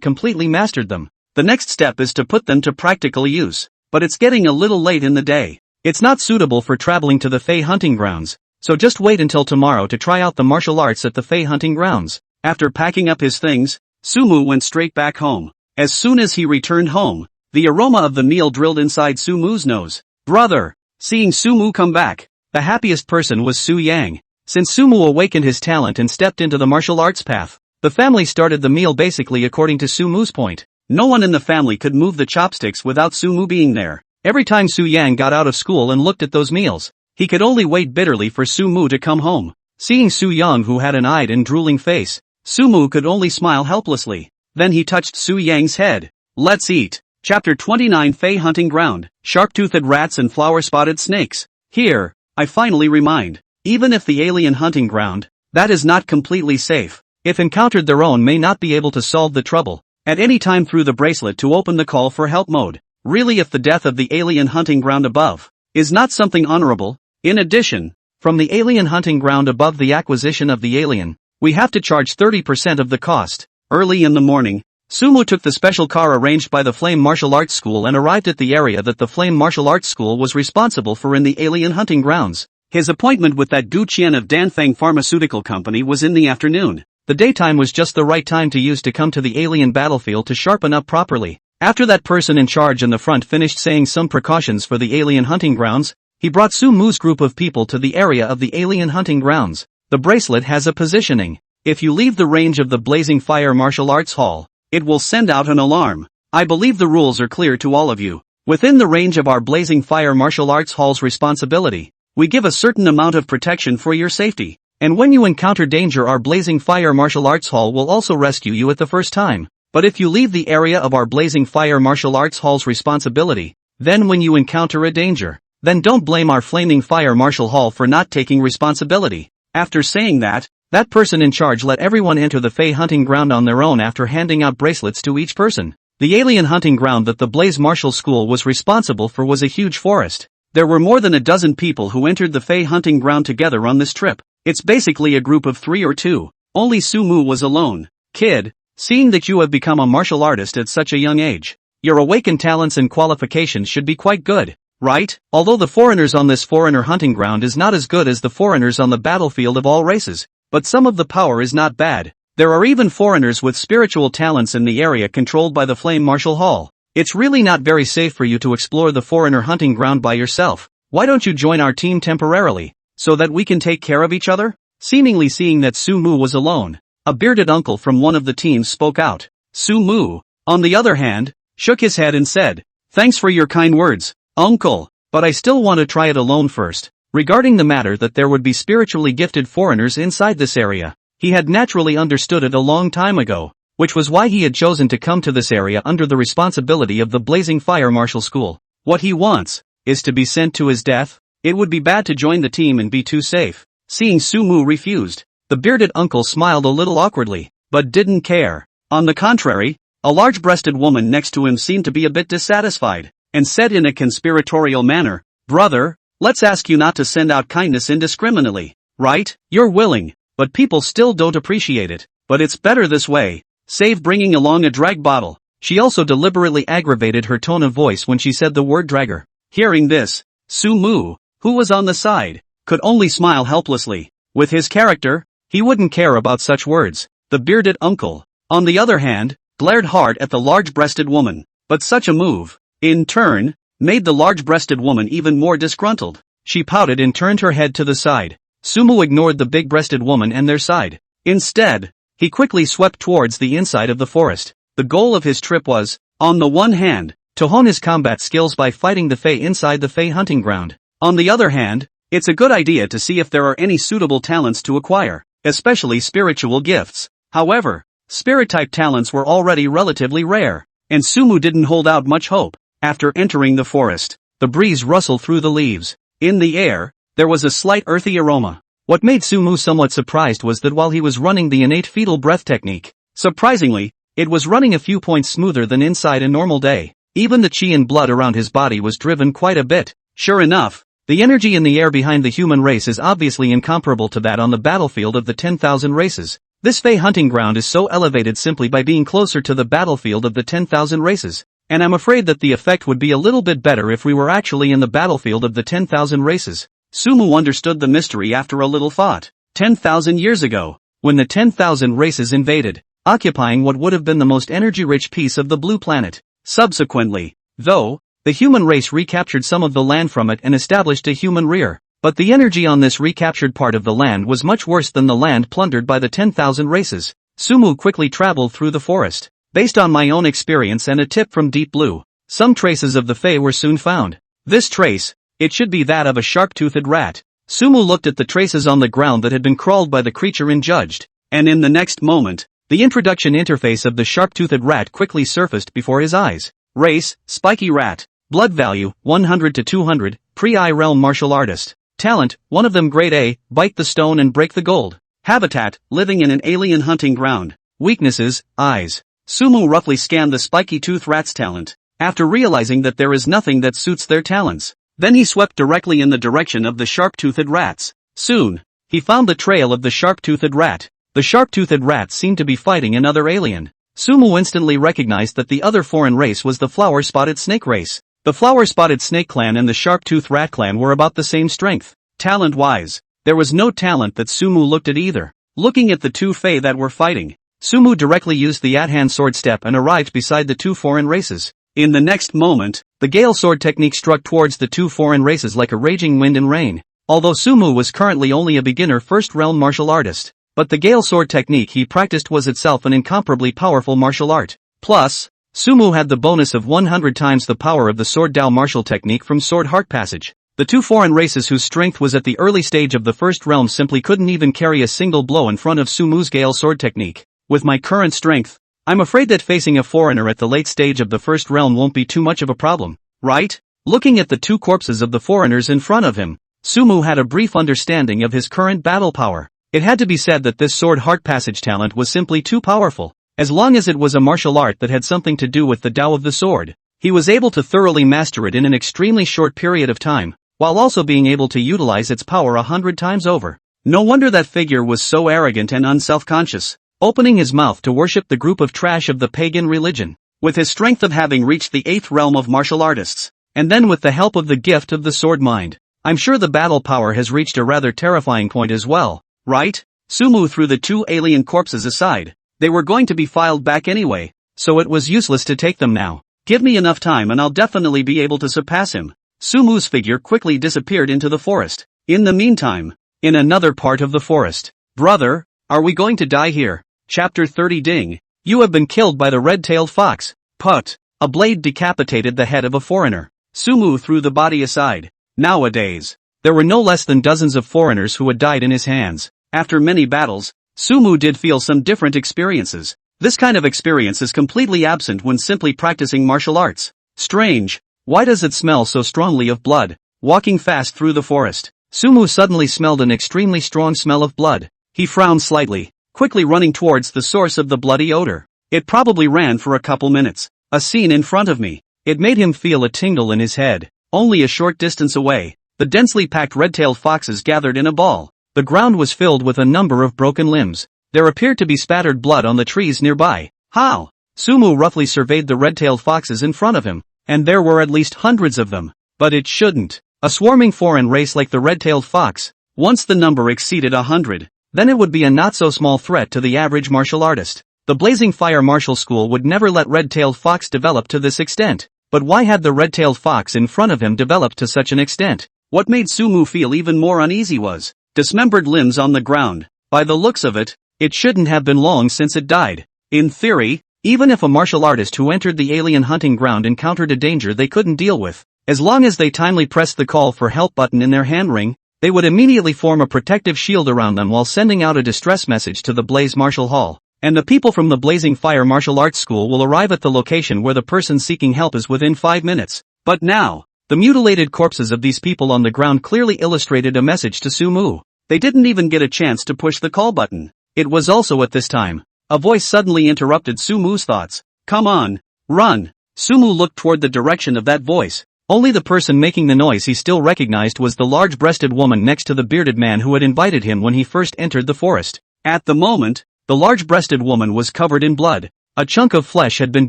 [SPEAKER 1] completely mastered them. The next step is to put them to practical use, but it's getting a little late in the day. It's not suitable for traveling to the Fey hunting grounds, so just wait until tomorrow to try out the martial arts at the Fey hunting grounds. After packing up his things, Sumu went straight back home. As soon as he returned home, the aroma of the meal drilled inside Sumu's nose. Brother! Seeing Sumu come back, the happiest person was Su Yang. Since Sumu awakened his talent and stepped into the martial arts path, the family started the meal basically according to Sumu's point. No one in the family could move the chopsticks without Sumu being there. Every time Su Yang got out of school and looked at those meals, he could only wait bitterly for Sumu to come home. Seeing Su Yang, who had an eyed and drooling face, Sumu could only smile helplessly. Then he touched Su Yang's head. Let's eat. Chapter 29 Fey Hunting Ground, Sharp-Toothed Rats and Flower-Spotted Snakes. Here, I finally remind, even if the alien hunting ground, that is not completely safe. If encountered, their own may not be able to solve the trouble at any time through the bracelet to open the call for help mode. Really, if the death of the alien hunting ground above is not something honorable, in addition, from the alien hunting ground above the acquisition of the alien, we have to charge 30% of the cost. Early in the morning, Sumu took the special car arranged by the Flame Martial Arts School and arrived at the area that the Flame Martial Arts School was responsible for in the alien hunting grounds. His appointment with that Gu Qian of Danfeng Pharmaceutical Company was in the afternoon. The daytime was just the right time to use to come to the alien battlefield to sharpen up properly. After that person in charge in the front finished saying some precautions for the alien hunting grounds, he brought Su Mu's group of people to the area of the alien hunting grounds. The bracelet has a positioning. If you leave the range of the Blazing Fire Martial Arts Hall, it will send out an alarm. I believe the rules are clear to all of you. Within the range of our Blazing Fire Martial Arts Hall's responsibility, we give a certain amount of protection for your safety. And when you encounter danger, our Blazing Fire Martial Arts Hall will also rescue you at the first time. But if you leave the area of our Blazing Fire Martial Arts Hall's responsibility, then when you encounter a danger, then don't blame our Flaming Fire Martial Hall for not taking responsibility. After saying that, that person in charge let everyone enter the Fey hunting ground on their own after handing out bracelets to each person. The alien hunting ground that the Blaze Martial School was responsible for was a huge forest. There were more than a dozen people who entered the Fey hunting ground together on this trip. It's basically a group of 3 or 2. Only Su Mu was alone. Kid, seeing that you have become a martial artist at such a young age, your awakened talents and qualifications should be quite good, right? Although the foreigners on this foreigner hunting ground is not as good as the foreigners on the battlefield of all races, but some of the power is not bad. There are even foreigners with spiritual talents in the area controlled by the Flame Martial Hall. It's really not very safe for you to explore the foreigner hunting ground by yourself. Why don't you join our team temporarily, so that we can take care of each other? Seemingly seeing that Su Mu was alone, a bearded uncle from one of the teams spoke out. Su Mu, on the other hand, shook his head and said, "Thanks for your kind words, uncle, but I still want to try it alone first." Regarding the matter that there would be spiritually gifted foreigners inside this area, he had naturally understood it a long time ago, which was why he had chosen to come to this area under the responsibility of the Blazing Fire Martial School. What he wants is to be sent to his death. It would be bad to join the team and be too safe. Seeing Su Mu refused, the bearded uncle smiled a little awkwardly, but didn't care. On the contrary, a large-breasted woman next to him seemed to be a bit dissatisfied, and said in a conspiratorial manner, "Brother, let's ask you not to send out kindness indiscriminately, right? You're willing, but people still don't appreciate it, but it's better this way. Save bringing along a drag bottle." She also deliberately aggravated her tone of voice when she said the word dragger. Hearing this, Su Mu, who was on the side, could only smile helplessly. With his character, he wouldn't care about such words. The bearded uncle, on the other hand, glared hard at the large-breasted woman, but such a move, in turn, made the large-breasted woman even more disgruntled. She pouted and turned her head to the side. Su Mu ignored the big-breasted woman and their side. Instead, he quickly swept towards the inside of the forest. The goal of his trip was, on the one hand, to hone his combat skills by fighting the Fey inside the Fey hunting ground. On the other hand, it's a good idea to see if there are any suitable talents to acquire, especially spiritual gifts. However, spirit-type talents were already relatively rare, and Su Mu didn't hold out much hope. After entering the forest, the breeze rustled through the leaves. In the air, there was a slight earthy aroma. What made Su Mu somewhat surprised was that while he was running the innate fetal breath technique, surprisingly, it was running a few points smoother than inside a normal day. Even the chi and blood around his body was driven quite a bit. Sure enough, the energy in the air behind the human race is obviously incomparable to that on the battlefield of the 10,000 races. This Fey hunting ground is so elevated simply by being closer to the battlefield of the 10,000 races, and I'm afraid that the effect would be a little bit better if we were actually in the battlefield of the 10,000 races. Su Mu understood the mystery after a little thought. 10,000 years ago, when the 10,000 races invaded, occupying what would have been the most energy-rich piece of the blue planet. Subsequently, though, the human race recaptured some of the land from it and established a human rear, but the energy on this recaptured part of the land was much worse than the land plundered by the 10,000 races. Su Mu quickly traveled through the forest. Based on my own experience and a tip from Deep Blue, some traces of the Fey were soon found. This trace, it should be that of a sharp-toothed rat. Su Mu looked at the traces on the ground that had been crawled by the creature and judged, and in the next moment, the introduction interface of the sharp-toothed rat quickly surfaced before his eyes. Race, spiky rat. Blood value, 100 to 200, pre-I realm martial artist. Talent, one of them grade A, bite the stone and break the gold. Habitat, living in an alien hunting ground. Weaknesses, eyes. Su Mu roughly scanned the spiky tooth rat's talent, after realizing that there is nothing that suits their talents. Then he swept directly in the direction of the sharp-toothed rats. Soon, he found the trail of the sharp-toothed rat. The sharp-toothed rat seemed to be fighting another alien. Su Mu instantly recognized that the other foreign race was the flower-spotted snake race. The flower-spotted snake clan and the sharp-toothed rat clan were about the same strength. Talent-wise, there was no talent that Sumu looked at either. Looking at the two Fae that were fighting, Sumu directly used the at-hand sword step and arrived beside the two foreign races. In the next moment, the Gale Sword technique struck towards the two foreign races like a raging wind and rain. Although Sumu was currently only a beginner first-realm martial artist, but the Gale Sword technique he practiced was itself an incomparably powerful martial art. Plus, Sumu had the bonus of 100 times the power of the Sword Dao martial technique from Sword Heart Passage. The two foreign races whose strength was at the early stage of the first realm simply couldn't even carry a single blow in front of Sumu's Gale Sword technique. With my current strength, I'm afraid that facing a foreigner at the late stage of the first realm won't be too much of a problem, right? Looking at the two corpses of the foreigners in front of him, Sumu had a brief understanding of his current battle power. It had to be said that this Sword Heart Passage talent was simply too powerful. As long as it was a martial art that had something to do with the Tao of the sword, he was able to thoroughly master it in an extremely short period of time, while also being able to utilize its power 100 times over. No wonder that figure was so arrogant and unself-conscious, opening his mouth to worship the group of trash of the pagan religion. With his strength of having reached the 8th realm of martial artists, and then with the help of the gift of the sword mind, I'm sure the battle power has reached a rather terrifying point as well, right? Sumu threw the two alien corpses aside. They were going to be filed back anyway, so it was useless to take them now. Give me enough time and I'll definitely be able to surpass him. Sumu's figure quickly disappeared into the forest. In the meantime, in another part of the forest, brother, are we going to die here? Chapter 30 Ding. You have been killed by the red-tailed fox. Put. A blade decapitated the head of a foreigner. Sumu threw the body aside. Nowadays, there were no less than dozens of foreigners who had died in his hands. After many battles, Sumu did feel some different experiences. This kind of experience is completely absent when simply practicing martial arts. Strange. Why does it smell so strongly of blood? Walking fast through the forest, Sumu suddenly smelled an extremely strong smell of blood. He frowned slightly, quickly running towards the source of the bloody odor. It probably ran for a couple minutes. A scene in front of me. It made him feel a tingle in his head. Only a short distance away, the densely packed red-tailed foxes gathered in a ball. The ground was filled with a number of broken limbs. There appeared to be spattered blood on the trees nearby. How? Sumu roughly surveyed the red-tailed foxes in front of him, and there were at least hundreds of them. But it shouldn't. A swarming foreign race like the red-tailed fox. Once the number exceeded 100, then it would be a not-so-small threat to the average martial artist. The Blazing Fire Martial School would never let red-tailed fox develop to this extent. But why had the red-tailed fox in front of him developed to such an extent? What made Sumu feel even more uneasy was dismembered limbs on the ground. By the looks of it, it shouldn't have been long since it died. In theory, even if a martial artist who entered the alien hunting ground encountered a danger they couldn't deal with, as long as they timely pressed the call for help button in their hand ring, they would immediately form a protective shield around them while sending out a distress message to the Blaze Martial Hall. And the people from the Blazing Fire Martial Arts School will arrive at the location where the person seeking help is within 5 minutes. But now, the mutilated corpses of these people on the ground clearly illustrated a message to Sumu. They didn't even get a chance to push the call button. It was also at this time, a voice suddenly interrupted Sumu's thoughts. Come on, run. Sumu looked toward the direction of that voice. Only the person making the noise he still recognized was the large-breasted woman next to the bearded man who had invited him when he first entered the forest. At the moment, the large-breasted woman was covered in blood. A chunk of flesh had been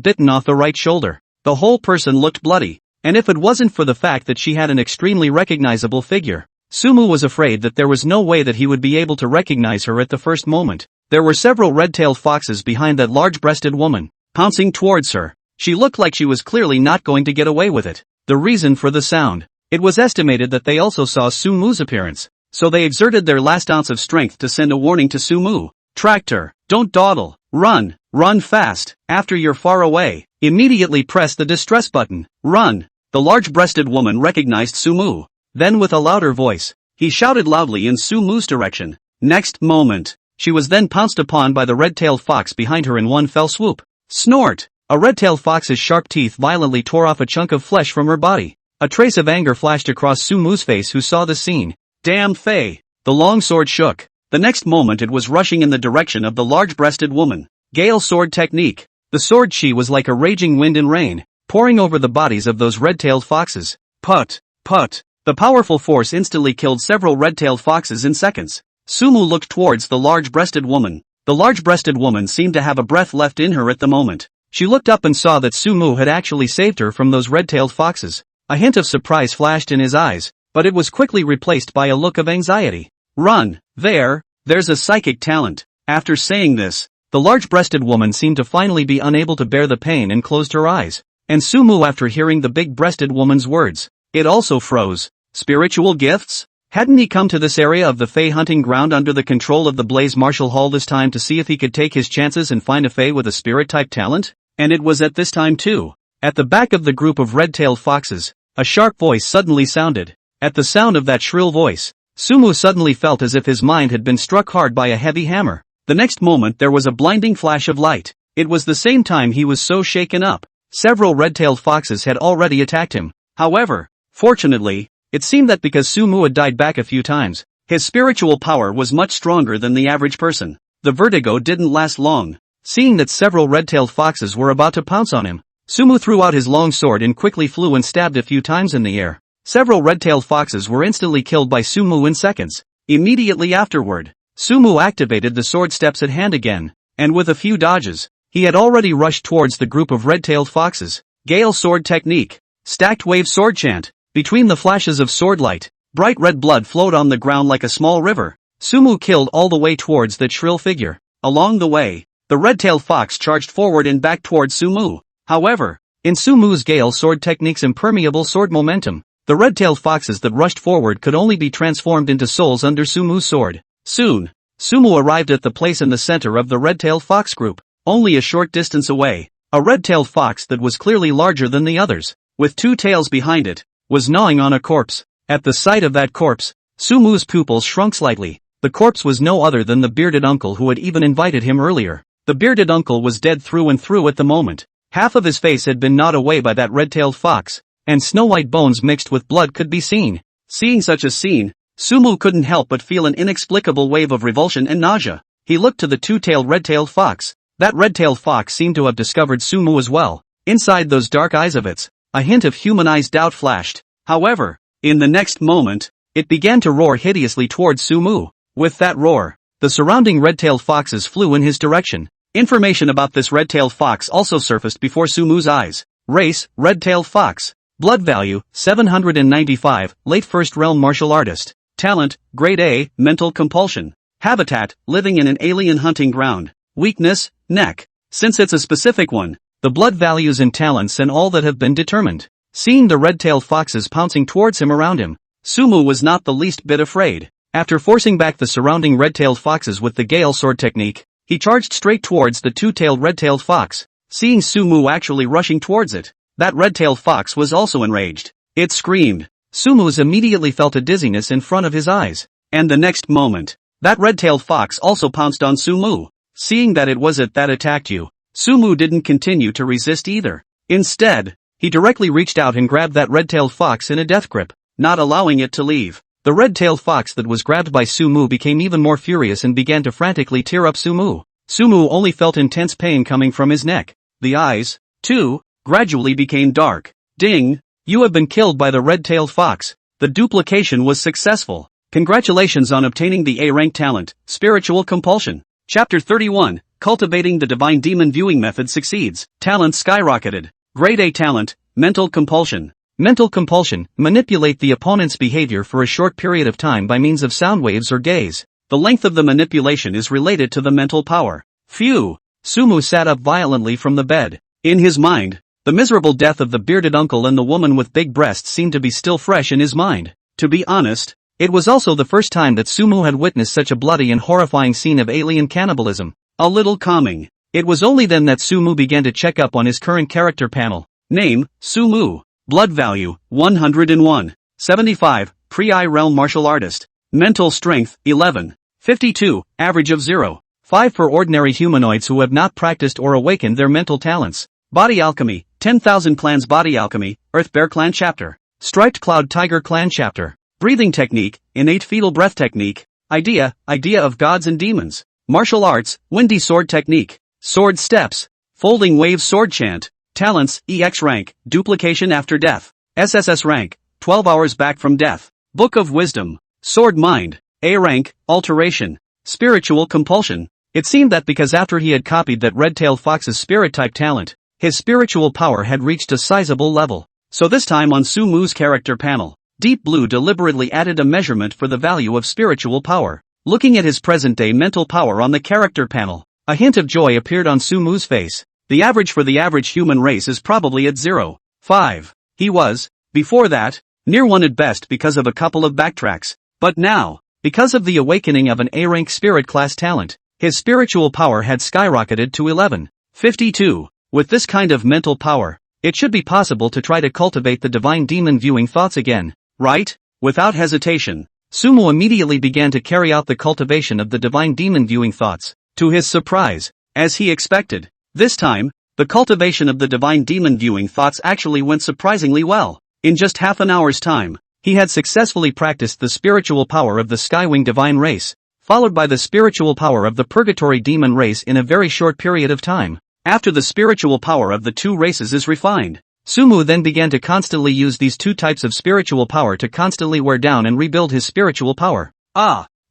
[SPEAKER 1] bitten off the right shoulder. The whole person looked bloody, and if it wasn't for the fact that she had an extremely recognizable figure, Sumu was afraid that there was no way that he would be able to recognize her at the first moment. There were several red-tailed foxes behind that large-breasted woman, pouncing towards her. She looked like she was clearly not going to get away with it. The reason for the sound. It was estimated that they also saw Sumu's appearance, so they exerted their last ounce of strength to send a warning to Sumu. Tractor, don't dawdle, run fast. After you're far away, immediately press the distress button. Run. The large-breasted woman recognized Sumu. Then with a louder voice, he shouted loudly in Sumu's direction. Next moment, she was then pounced upon by the red-tailed fox behind her in one fell swoop. Snort! A red-tailed fox's sharp teeth violently tore off a chunk of flesh from her body. A trace of anger flashed across Sumu's face who saw the scene. Damn Fae! The long sword shook. The next moment it was rushing in the direction of the large-breasted woman. Gale Sword Technique. The sword chi was like a raging wind and rain, pouring over the bodies of those red-tailed foxes. Put. The powerful force instantly killed several red-tailed foxes in seconds. Sumu looked towards the large-breasted woman. The large-breasted woman seemed to have a breath left in her at the moment. She looked up and saw that Sumu had actually saved her from those red-tailed foxes. A hint of surprise flashed in his eyes, but it was quickly replaced by a look of anxiety. Run, there's a psychic talent. After saying this, the large-breasted woman seemed to finally be unable to bear the pain and closed her eyes. And Sumu, after hearing the big-breasted woman's words, it also froze. Spiritual gifts? Hadn't he come to this area of the Fae hunting ground under the control of the Blaze Martial Hall this time to see if he could take his chances and find a Fae with a spirit-type talent? And it was at this time too. At the back of the group of red-tailed foxes, a sharp voice suddenly sounded. At the sound of that shrill voice, Sumu suddenly felt as if his mind had been struck hard by a heavy hammer. The next moment there was a blinding flash of light. It was the same time he was so shaken up. Several red-tailed foxes had already attacked him. However, fortunately, it seemed that because Sumu had died back a few times, his spiritual power was much stronger than the average person. The vertigo didn't last long. Seeing that several red-tailed foxes were about to pounce on him, Sumu threw out his long sword and quickly flew and stabbed a few times in the air. Several red-tailed foxes were instantly killed by Sumu in seconds. Immediately afterward, Sumu activated the sword steps at hand again, and with a few dodges, he had already rushed towards the group of red-tailed foxes. Gale sword technique. Stacked wave sword chant. Between the flashes of sword light, bright red blood flowed on the ground like a small river. Sumu killed all the way towards that shrill figure. Along the way, the red-tailed fox charged forward and back towards Sumu. However, in Sumu's Gale sword technique's impermeable sword momentum, the red-tailed foxes that rushed forward could only be transformed into souls under Sumu's sword. Soon, Sumu arrived at the place in the center of the red-tailed fox group. Only a short distance away, a red-tailed fox that was clearly larger than the others, with two tails behind it, was gnawing on a corpse. At the sight of that corpse, Sumu's pupils shrunk slightly. The corpse was no other than the bearded uncle who had even invited him earlier. The bearded uncle was dead through and through at the moment. Half of his face had been gnawed away by that red-tailed fox, and snow-white bones mixed with blood could be seen. Seeing such a scene, Sumu couldn't help but feel an inexplicable wave of revulsion and nausea. He looked to the two-tailed red-tailed fox. That red-tailed fox seemed to have discovered Sumu as well. Inside those dark eyes of its, a hint of humanized doubt flashed. However, in the next moment, it began to roar hideously towards Sumu. With that roar, the surrounding red-tailed foxes flew in his direction. Information about this red-tailed fox also surfaced before Sumu's eyes. Race, red-tailed fox. Blood value, 795, late first realm martial artist. Talent, grade A, mental compulsion. Habitat, living in an alien hunting ground. Weakness, neck. Since it's a specific one, the blood values and talents and all that have been determined. Seeing the red-tailed foxes pouncing towards him around him, Sumu was not the least bit afraid. After forcing back the surrounding red-tailed foxes with the Gale sword technique, he charged straight towards the two-tailed red-tailed fox. Seeing Sumu actually rushing towards it, that red-tailed fox was also enraged. It screamed. Sumu immediately felt a dizziness in front of his eyes. And the next moment, that red-tailed fox also pounced on Sumu. Seeing that it was it that attacked you, Sumu didn't continue to resist either. Instead, he directly reached out and grabbed that red-tailed fox in a death grip, not allowing it to leave. The red-tailed fox that was grabbed by Sumu became even more furious and began to frantically tear up Sumu. Sumu only felt intense pain coming from his neck. The eyes, too, gradually became dark. Ding! You have been killed by the red-tailed fox. The duplication was successful. Congratulations on obtaining the A-rank talent, Spiritual Compulsion. Chapter 31, Cultivating the Divine Demon Viewing Method succeeds. Talent skyrocketed. Grade A talent, Mental Compulsion. Mental compulsion, manipulate the opponent's behavior for a short period of time by means of sound waves or gaze. The length of the manipulation is related to the mental power. Phew! Sumu sat up violently from the bed. In his mind, the miserable death of the bearded uncle and the woman with big breasts seemed to be still fresh in his mind. To be honest, it was also the first time that Sumu had witnessed such a bloody and horrifying scene of alien cannibalism. A little calming. It was only then that Sumu began to check up on his current character panel. Name, Sumu. Blood value, 101. 75, Pre-I Realm Martial Artist. Mental Strength, 11. 52, average of 0. 5 for ordinary humanoids who have not practiced or awakened their mental talents. Body Alchemy, 10,000 Clans Body Alchemy, Earth Bear Clan Chapter. Striped Cloud Tiger Clan Chapter. Breathing Technique, Innate Fetal Breath Technique. Idea of Gods and Demons. Martial Arts, Windy Sword Technique. Sword Steps. Folding Wave Sword Chant. Talents, EX rank, duplication after death. SSS rank, 12 hours back from death. Book of Wisdom. Sword Mind. A rank, alteration. Spiritual compulsion. It seemed that because after he had copied that red-tailed fox's spirit-type talent, his spiritual power had reached a sizable level. So this time on Sumu's character panel, Deep Blue deliberately added a measurement for the value of spiritual power. Looking at his present-day mental power on the character panel, a hint of joy appeared on Sumu's face. The average for the average human race is probably at 0.5. He was, before that, near 1 at best because of a couple of backtracks. But now, because of the awakening of an A-rank spirit class talent, his spiritual power had skyrocketed to 11.52. With this kind of mental power, it should be possible to try to cultivate the divine demon viewing thoughts again, right? Without hesitation, Sumu immediately began to carry out the cultivation of the divine demon viewing thoughts. To his surprise, as he expected, this time, the cultivation of the divine demon viewing thoughts actually went surprisingly well. In just half an hour's time, he had successfully practiced the spiritual power of the Skywing divine race, followed by the spiritual power of the purgatory demon race in a very short period of time. After the spiritual power of the two races is refined, Sumu then began to constantly use these two types of spiritual power to constantly wear down and rebuild his spiritual power.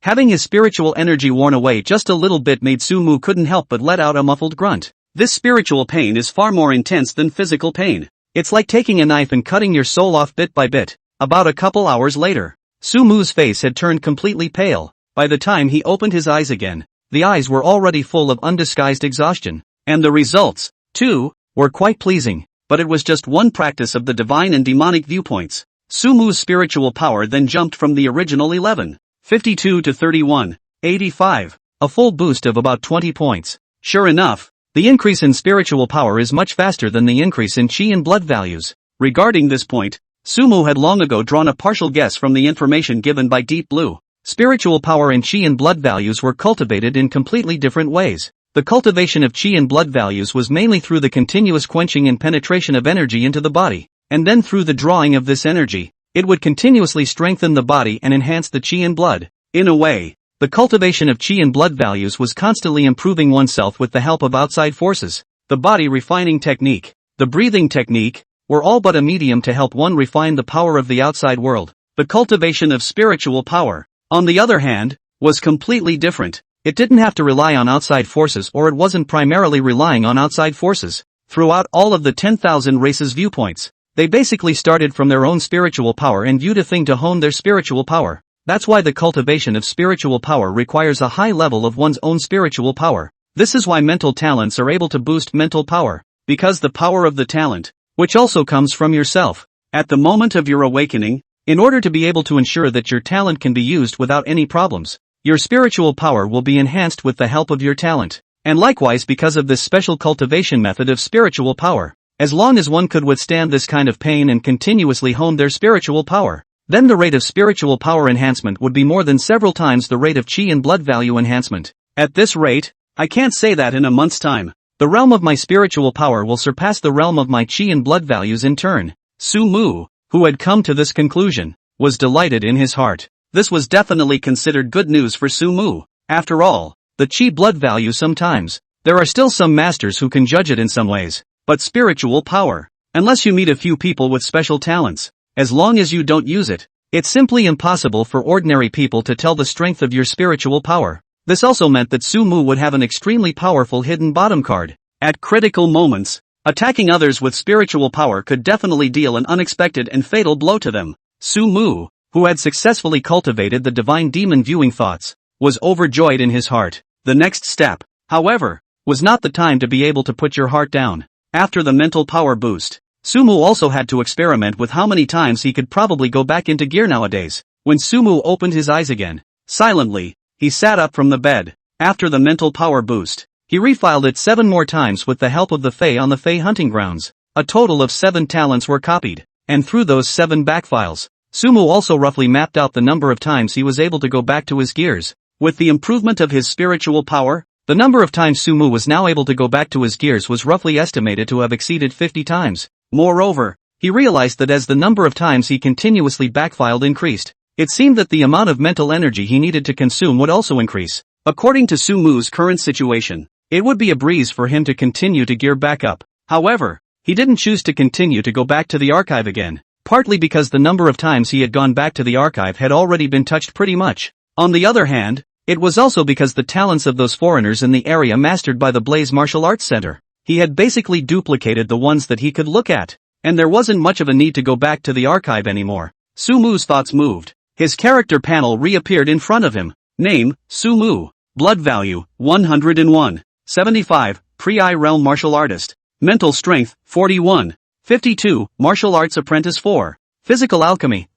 [SPEAKER 1] Having his spiritual energy worn away just a little bit made Sumu couldn't help but let out a muffled grunt. This spiritual pain is far more intense than physical pain. It's like taking a knife and cutting your soul off bit by bit. About a couple hours later, Sumu's face had turned completely pale. By the time he opened his eyes again, the eyes were already full of undisguised exhaustion. And the results, too, were quite pleasing, but it was just one practice of the divine and demonic viewpoints. Sumu's spiritual power then jumped from the original 11.52 to 31.85, a full boost of about 20 points. Sure enough, the increase in spiritual power is much faster than the increase in chi and blood values. Regarding this point, Sumu had long ago drawn a partial guess from the information given by Deep Blue. Spiritual power and chi and blood values were cultivated in completely different ways. The cultivation of chi and blood values was mainly through the continuous quenching and penetration of energy into the body, and then through the drawing of this energy, it would continuously strengthen the body and enhance the chi and blood. In a way, the cultivation of chi and blood values was constantly improving oneself with the help of outside forces. The body refining technique, the breathing technique, were all but a medium to help one refine the power of the outside world. The cultivation of spiritual power, on the other hand, was completely different. It didn't have to rely on outside forces, or it wasn't primarily relying on outside forces. Throughout all of the 10,000 races' viewpoints, they basically started from their own spiritual power and viewed a thing to hone their spiritual power. That's why the cultivation of spiritual power requires a high level of one's own spiritual power. This is why mental talents are able to boost mental power, because the power of the talent, which also comes from yourself, at the moment of your awakening, in order to be able to ensure that your talent can be used without any problems, your spiritual power will be enhanced with the help of your talent. And likewise because of this special cultivation method of spiritual power, as long as one could withstand this kind of pain and continuously hone their spiritual power, then the rate of spiritual power enhancement would be more than several times the rate of chi and blood value enhancement. At this rate, I can't say that in a month's time, the realm of my spiritual power will surpass the realm of my chi and blood values in turn. Sumu, who had come to this conclusion, was delighted in his heart. This was definitely considered good news for Sumu. After all, the chi blood value sometimes, there are still some masters who can judge it in some ways, but spiritual power, unless you meet a few people with special talents, as long as you don't use it, it's simply impossible for ordinary people to tell the strength of your spiritual power. This also meant that Sumu would have an extremely powerful hidden bottom card. At critical moments, attacking others with spiritual power could definitely deal an unexpected and fatal blow to them. Sumu, who had successfully cultivated the divine demon viewing thoughts, was overjoyed in his heart. The next step, however, was not the time to be able to put your heart down. After the mental power boost, Sumu also had to experiment with how many times he could probably go back into gear nowadays. When Sumu opened his eyes again, silently, he sat up from the bed. After the mental power boost, he refiled it 7 more times with the help of the Fae on the Fae hunting grounds. A total of 7 talents were copied, and through those 7 backfiles, Sumu also roughly mapped out the number of times he was able to go back to his gears. With the improvement of his spiritual power, the number of times Sumu was now able to go back to his gears was roughly estimated to have exceeded 50 times. Moreover, he realized that as the number of times he continuously backfiled increased, it seemed that the amount of mental energy he needed to consume would also increase. According to Sumu's current situation, it would be a breeze for him to continue to gear back up. However, he didn't choose to continue to go back to the archive again, partly because the number of times he had gone back to the archive had already been touched pretty much. On the other hand, it was also because the talents of those foreigners in the area mastered by the Blaze Martial Arts Center, he had basically duplicated the ones that he could look at, and there wasn't much of a need to go back to the archive anymore. Sumu's thoughts moved. His character panel reappeared in front of him. Name, Sumu. Blood value, 101. 75, Pre-I Realm Martial Artist. Mental Strength, 41. 52, Martial Arts Apprentice 4. Physical Alchemy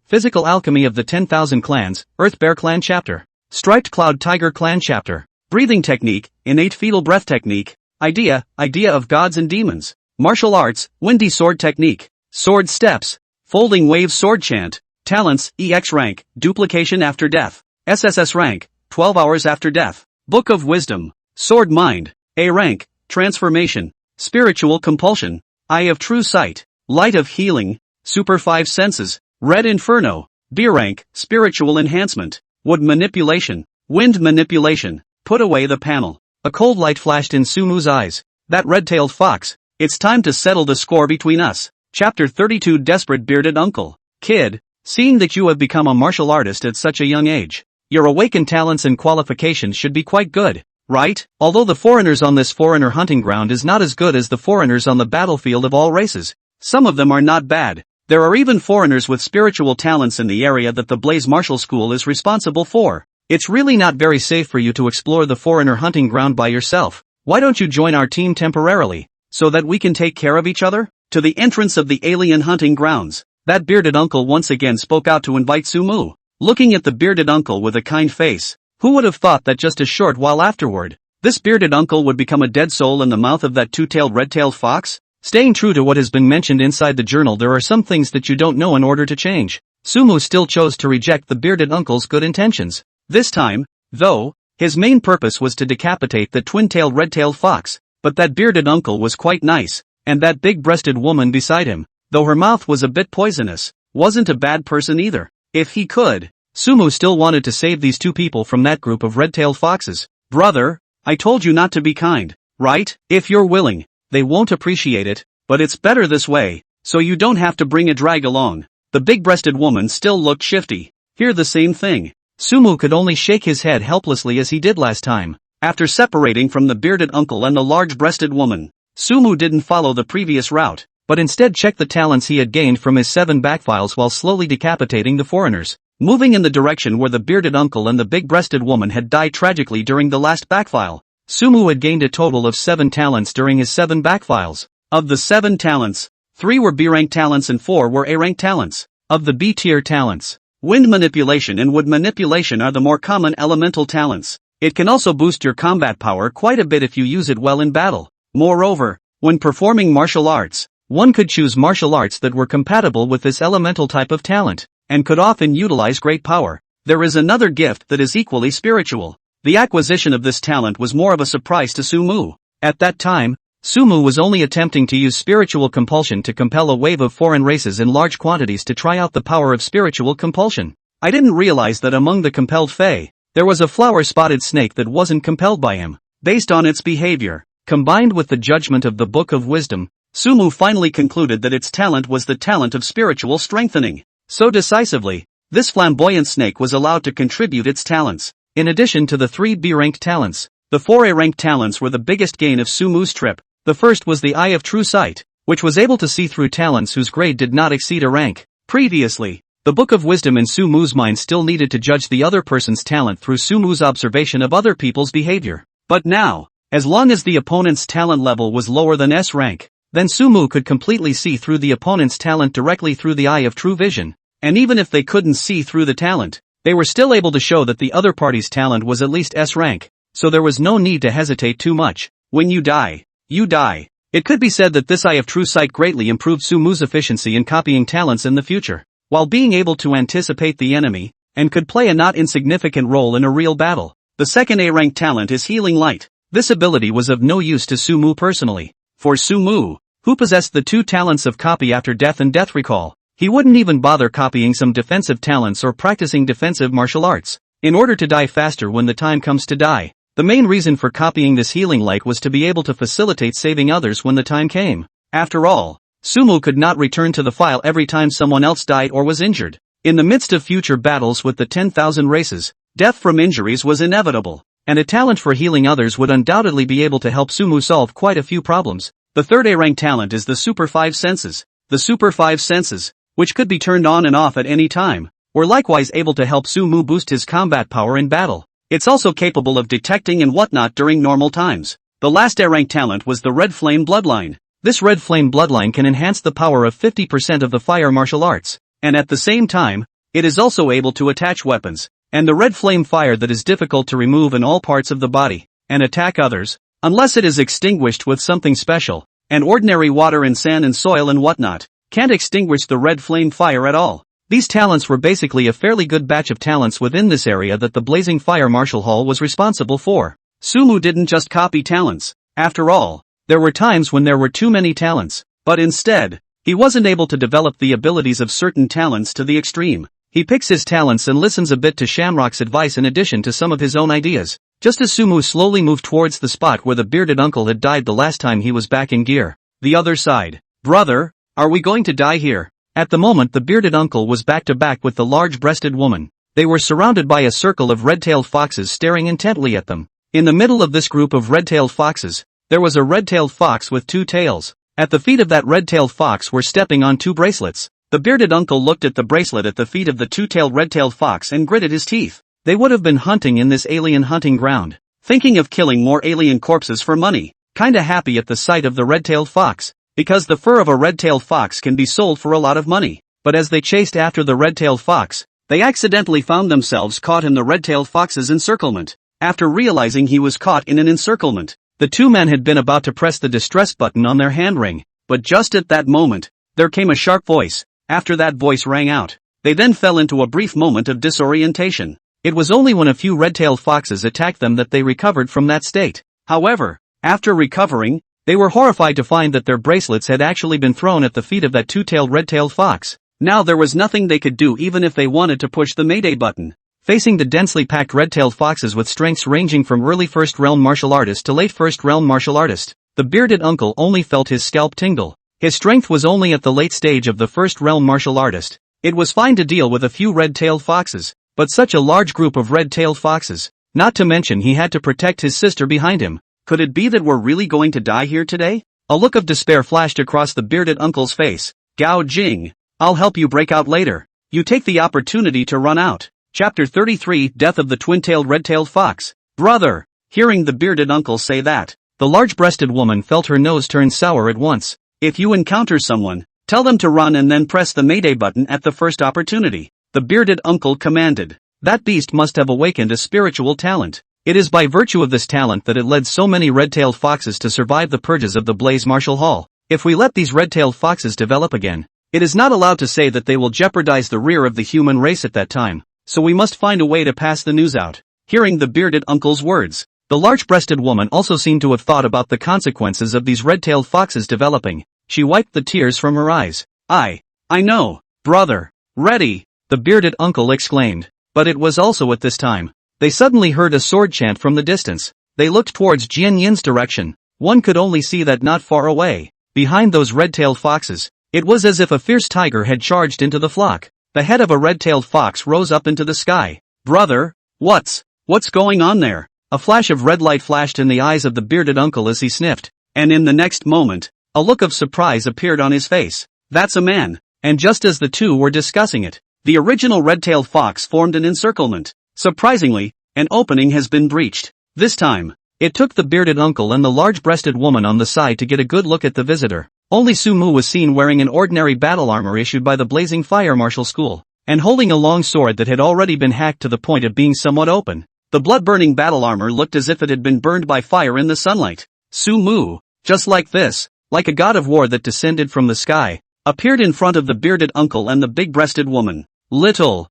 [SPEAKER 1] of the 10,000 Clans, Earth Bear Clan Chapter. Striped Cloud Tiger Clan Chapter. Breathing Technique, Innate Fetal Breath Technique. Idea of Gods and Demons. Martial Arts, Windy Sword Technique. Sword Steps. Folding Wave Sword Chant. Talents, EX rank, Duplication after death. SSS rank, 12 hours after death. Book of Wisdom. Sword Mind. A rank, Transformation. Spiritual Compulsion. Eye of True Sight. Light of Healing. Super 5 Senses. Red Inferno. B rank, Spiritual Enhancement. Wood Manipulation. Wind Manipulation. Put away the panel. A cold light flashed in Sumu's eyes. That red-tailed fox. It's time to settle the score between us. Chapter 32 Desperate Bearded Uncle. Kid, seeing that you have become a martial artist at such a young age, your awakened talents and qualifications should be quite good, right? Although the foreigners on this foreigner hunting ground is not as good as the foreigners on the battlefield of all races. Some of them are not bad. There are even foreigners with spiritual talents in the area that the Blaze Martial School is responsible for. It's really not very safe for you to explore the foreigner hunting ground by yourself. Why don't you join our team temporarily, so that we can take care of each other? To the entrance of the alien hunting grounds, that bearded uncle once again spoke out to invite Sumu. Looking at the bearded uncle with a kind face, who would have thought that just a short while afterward, this bearded uncle would become a dead soul in the mouth of that two-tailed red-tailed fox? Staying true to what has been mentioned inside the journal, there are some things that you don't know in order to change. Sumu still chose to reject the bearded uncle's good intentions. This time, though, his main purpose was to decapitate the twin-tailed red-tailed fox, but that bearded uncle was quite nice, and that big-breasted woman beside him, though her mouth was a bit poisonous, wasn't a bad person either. If he could, Sumu still wanted to save these two people from that group of red-tailed foxes. Brother, I told you not to be kind, right? If you're willing, they won't appreciate it, but it's better this way, so you don't have to bring a drag along. The big-breasted woman still looked shifty. Here the same thing. Sumu could only shake his head helplessly as he did last time. After separating from the bearded uncle and the large-breasted woman, Sumu didn't follow the previous route, but instead checked the talents he had gained from his 7 backfiles while slowly decapitating the foreigners, moving in the direction where the bearded uncle and the big-breasted woman had died tragically during the last backfile. Sumu had gained a total of 7 talents during his 7 backfiles. Of the 7 talents, 3 were B-rank talents and 4 were A-rank talents. Of the B-tier talents, Wind Manipulation and Wood Manipulation are the more common elemental talents. It can also boost your combat power quite a bit if you use it well in battle. Moreover, when performing martial arts, one could choose martial arts that were compatible with this elemental type of talent, and could often utilize great power. There is another gift that is equally spiritual. The acquisition of this talent was more of a surprise to Sumu. At that time, Sumu was only attempting to use spiritual compulsion to compel a wave of foreign races in large quantities to try out the power of spiritual compulsion. I didn't realize that among the compelled Fae, there was a flower-spotted snake that wasn't compelled by him. Based on its behavior, combined with the judgment of the Book of Wisdom, Sumu finally concluded that its talent was the talent of spiritual strengthening. So decisively, this flamboyant snake was allowed to contribute its talents. In addition to the 3 B-ranked talents, the 4 A-ranked talents were the biggest gain of Sumu's trip. The first was the Eye of True Sight, which was able to see through talents whose grade did not exceed a rank. Previously, the Book of Wisdom in Sumu's mind still needed to judge the other person's talent through Sumu's observation of other people's behavior. But now, as long as the opponent's talent level was lower than S rank, then Sumu could completely see through the opponent's talent directly through the Eye of True Vision. And even if they couldn't see through the talent, they were still able to show that the other party's talent was at least S rank, so there was no need to hesitate too much. When you die, you die. It could be said that this Eye of True Sight greatly improved Sumu's efficiency in copying talents in the future, while being able to anticipate the enemy, and could play a not insignificant role in a real battle. The second A-rank talent is Healing Light. This ability was of no use to Sumu personally. For Sumu, who possessed the 2 talents of Copy After Death and Death Recall, he wouldn't even bother copying some defensive talents or practicing defensive martial arts, in order to die faster when the time comes to die. The main reason for copying this Healing Light was to be able to facilitate saving others when the time came. After all, Sumu could not return to the file every time someone else died or was injured. In the midst of future battles with the 10,000 races, death from injuries was inevitable, and a talent for healing others would undoubtedly be able to help Sumu solve quite a few problems. The third A-rank talent is the Super 5 Senses. The Super 5 Senses, which could be turned on and off at any time, were likewise able to help Sumu boost his combat power in battle. It's also capable of detecting and whatnot during normal times. The last A-rank talent was the Red Flame Bloodline. This Red Flame Bloodline can enhance the power of 50% of the fire martial arts, and at the same time, it is also able to attach weapons, and the red flame fire that is difficult to remove in all parts of the body, and attack others, unless it is extinguished with something special, and ordinary water and sand and soil and whatnot, can't extinguish the red flame fire at all. These talents were basically a fairly good batch of talents within this area that the Blazing Fire Martial Hall was responsible for. Sumu didn't just copy talents. After all, there were times when there were too many talents, but instead, he wasn't able to develop the abilities of certain talents to the extreme. He picks his talents and listens a bit to Shamrock's advice in addition to some of his own ideas. Just as Sumu slowly moved towards the spot where the bearded uncle had died the last time he was back in gear. The other side. Brother, are we going to die here? At the moment the bearded uncle was back to back with the large-breasted woman. They were surrounded by a circle of red-tailed foxes staring intently at them. In the middle of this group of red-tailed foxes, there was a red-tailed fox with two tails. At the feet of that red-tailed fox were stepping on two bracelets. The bearded uncle looked at the bracelet at the feet of the two-tailed red-tailed fox and gritted his teeth. They would have been hunting in this alien hunting ground, thinking of killing more alien corpses for money, kinda happy at the sight of the red-tailed fox, because the fur of a red-tailed fox can be sold for a lot of money. But as they chased after the red-tailed fox, they accidentally found themselves caught in the red-tailed fox's encirclement. After realizing he was caught in an encirclement, the two men had been about to press the distress button on their hand ring, but just at that moment, there came a sharp voice. After that voice rang out, they then fell into a brief moment of disorientation. It was only when a few red-tailed foxes attacked them that they recovered from that state. However, after recovering, they were horrified to find that their bracelets had actually been thrown at the feet of that two-tailed red-tailed fox. Now there was nothing they could do even if they wanted to push the Mayday button. Facing the densely packed red-tailed foxes with strengths ranging from early first realm martial artist to late first realm martial artist, the bearded uncle only felt his scalp tingle. His strength was only at the late stage of the first realm martial artist. It was fine to deal with a few red-tailed foxes, but such a large group of red-tailed foxes, not to mention he had to protect his sister behind him. Could it be that we're really going to die here today? A look of despair flashed across the bearded uncle's face. Gao Jing, I'll help you break out later. You take the opportunity to run out. Chapter 33 Death of the Twin-Tailed Red-Tailed Fox. Brother! Hearing the bearded uncle say that, the large-breasted woman felt her nose turn sour at once. If you encounter someone, tell them to run and then press the Mayday button at the first opportunity. The bearded uncle commanded. That beast must have awakened a spiritual talent. It is by virtue of this talent that it led so many red-tailed foxes to survive the purges of the Blaze Martial Hall. If we let these red-tailed foxes develop again, it is not allowed to say that they will jeopardize the rear of the human race at that time, so we must find a way to pass the news out. Hearing the bearded uncle's words, the large-breasted woman also seemed to have thought about the consequences of these red-tailed foxes developing. She wiped the tears from her eyes. I know, brother. Ready, the bearded uncle exclaimed. But it was also at this time. They suddenly heard a sword chant from the distance. They looked towards Jian Yin's direction. One could only see that not far away, behind those red-tailed foxes, it was as if a fierce tiger had charged into the flock. The head of a red-tailed fox rose up into the sky. Brother, what's going on there? A flash of red light flashed in the eyes of the bearded uncle as he sniffed, and in the next moment, a look of surprise appeared on his face. That's a man. And just as the two were discussing it, the original red-tailed fox formed an encirclement. Surprisingly, an opening has been breached. This time, it took the bearded uncle and the large-breasted woman on the side to get a good look at the visitor. Only Sumu was seen wearing an ordinary battle armor issued by the Blazing Fire Martial School, and holding a long sword that had already been hacked to the point of being somewhat open. The blood-burning battle armor looked as if it had been burned by fire in the sunlight. Sumu, just like this, like a god of war that descended from the sky, appeared in front of the bearded uncle and the big-breasted woman. Little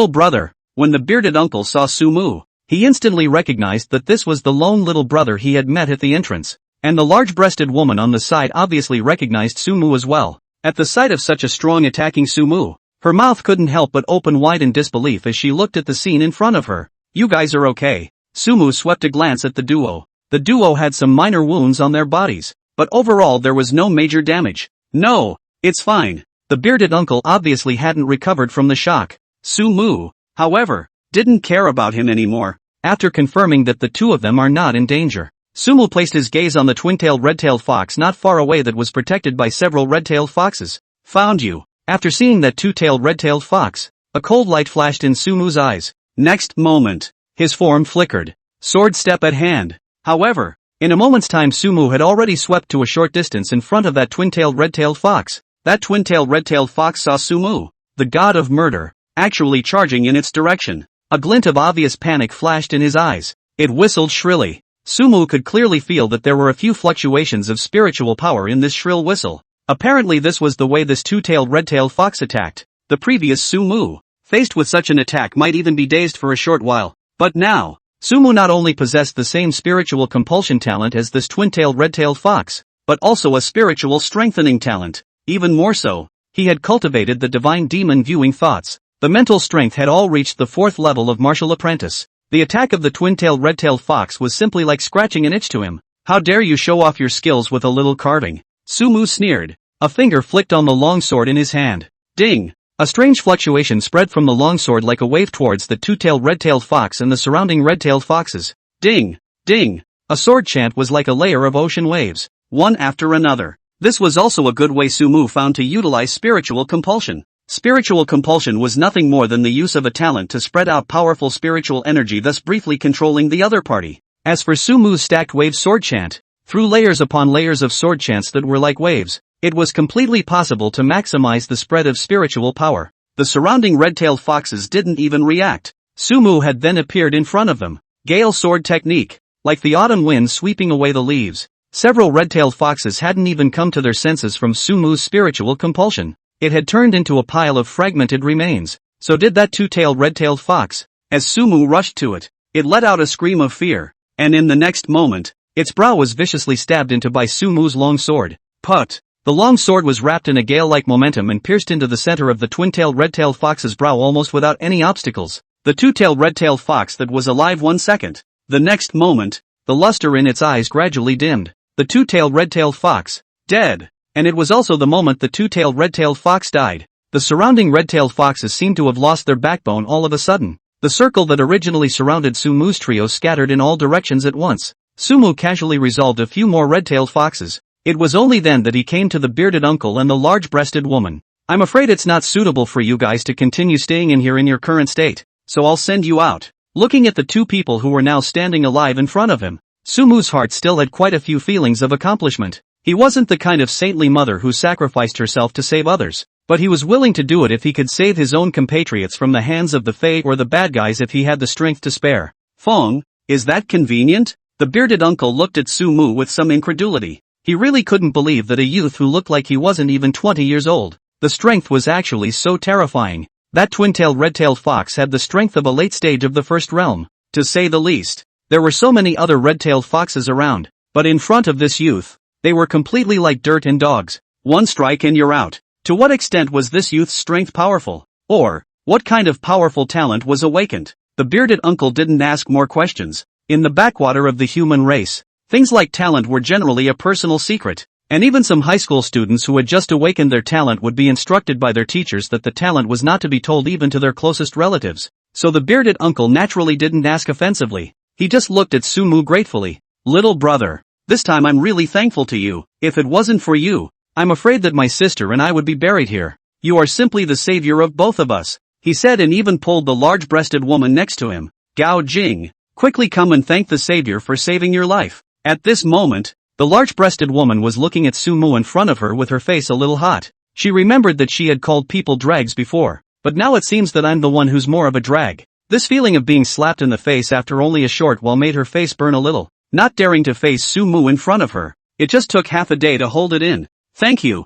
[SPEAKER 1] brother. When the bearded uncle saw Sumu, he instantly recognized that this was the lone little brother he had met at the entrance, and the large-breasted woman on the side obviously recognized Sumu as well. At the sight of such a strong attacking Sumu, her mouth couldn't help but open wide in disbelief as she looked at the scene in front of her. You guys are okay. Sumu swept a glance at the duo. The duo had some minor wounds on their bodies, but overall there was no major damage. No, it's fine. The bearded uncle obviously hadn't recovered from the shock. Sumu, however, didn't care about him anymore. After confirming that the two of them are not in danger, Sumu placed his gaze on the twin-tailed red-tailed fox not far away that was protected by several red-tailed foxes. Found you. After seeing that two-tailed red-tailed fox, a cold light flashed in Sumu's eyes. Next moment, his form flickered. Sword step at hand. However, in a moment's time Sumu had already swept to a short distance in front of that twin-tailed red-tailed fox. That twin-tailed red-tailed fox saw Sumu, the god of murder, actually charging in its direction. A glint of obvious panic flashed in his eyes. It whistled shrilly. Sumu could clearly feel that there were a few fluctuations of spiritual power in this shrill whistle. Apparently this was the way this two-tailed red-tailed fox attacked. The previous Sumu, faced with such an attack, might even be dazed for a short while. But now, Sumu not only possessed the same spiritual compulsion talent as this twin-tailed red-tailed fox, but also a spiritual strengthening talent. Even more so, he had cultivated the divine demon viewing thoughts. The mental strength had all reached the 4th level of martial apprentice. The attack of the twin-tailed red-tailed fox was simply like scratching an itch to him. How dare you show off your skills with a little carving? Sumu sneered. A finger flicked on the longsword in his hand. Ding! A strange fluctuation spread from the longsword like a wave towards the two-tailed red-tailed fox and the surrounding red-tailed foxes. Ding! Ding! A sword chant was like a layer of ocean waves, one after another. This was also a good way Sumu found to utilize spiritual compulsion. Spiritual compulsion was nothing more than the use of a talent to spread out powerful spiritual energy, thus briefly controlling the other party. As for Sumu's stacked wave sword chant, through layers upon layers of sword chants that were like waves, it was completely possible to maximize the spread of spiritual power. The surrounding red-tailed foxes didn't even react. Sumu had then appeared in front of them. Gale sword technique. Like the autumn wind sweeping away the leaves, several red-tailed foxes hadn't even come to their senses from Sumu's spiritual compulsion. It had turned into a pile of fragmented remains. So did that two-tailed red-tailed fox. As Sumu rushed to it, it let out a scream of fear, and in the next moment, its brow was viciously stabbed into by Sumu's long sword. Put! The long sword was wrapped in a gale-like momentum and pierced into the center of the twin-tailed red-tailed fox's brow almost without any obstacles. The two-tailed red-tailed fox that was alive 1 second. The next moment, the luster in its eyes gradually dimmed. The two-tailed red-tailed fox, dead. And it was also the moment the two-tailed red-tailed fox died. The surrounding red-tailed foxes seemed to have lost their backbone all of a sudden. The circle that originally surrounded Sumu's trio scattered in all directions at once. Sumu casually resolved a few more red-tailed foxes. It was only then that he came to the bearded uncle and the large-breasted woman. I'm afraid it's not suitable for you guys to continue staying in here in your current state, so I'll send you out. Looking at the two people who were now standing alive in front of him, Sumu's heart still had quite a few feelings of accomplishment. He wasn't the kind of saintly mother who sacrificed herself to save others, but he was willing to do it if he could save his own compatriots from the hands of the Fae or the bad guys if he had the strength to spare. Fong, is that convenient? The bearded uncle looked at Sumu with some incredulity. He really couldn't believe that a youth who looked like he wasn't even 20 years old. The strength was actually so terrifying. That twin-tailed red-tailed fox had the strength of a late stage of the first realm, to say the least. There were so many other red-tailed foxes around, but in front of this youth, they were completely like dirt and dogs. One strike and you're out. To what extent was this youth's strength powerful? Or, what kind of powerful talent was awakened? The bearded uncle didn't ask more questions. In the backwater of the human race, things like talent were generally a personal secret, and even some high school students who had just awakened their talent would be instructed by their teachers that the talent was not to be told even to their closest relatives. So the bearded uncle naturally didn't ask offensively. He just looked at Sumu gratefully. Little brother, this time I'm really thankful to you. If it wasn't for you, I'm afraid that my sister and I would be buried here. You are simply the savior of both of us, he said, and even pulled the large-breasted woman next to him. Gao Jing, quickly come and thank the savior for saving your life. At this moment, the large-breasted woman was looking at Sumu in front of her with her face a little hot. She remembered that she had called people drags before, but now it seems that I'm the one who's more of a drag. This feeling of being slapped in the face after only a short while made her face burn a little. Not daring to face Sumu in front of her, it just took half a day to hold it in. Thank you.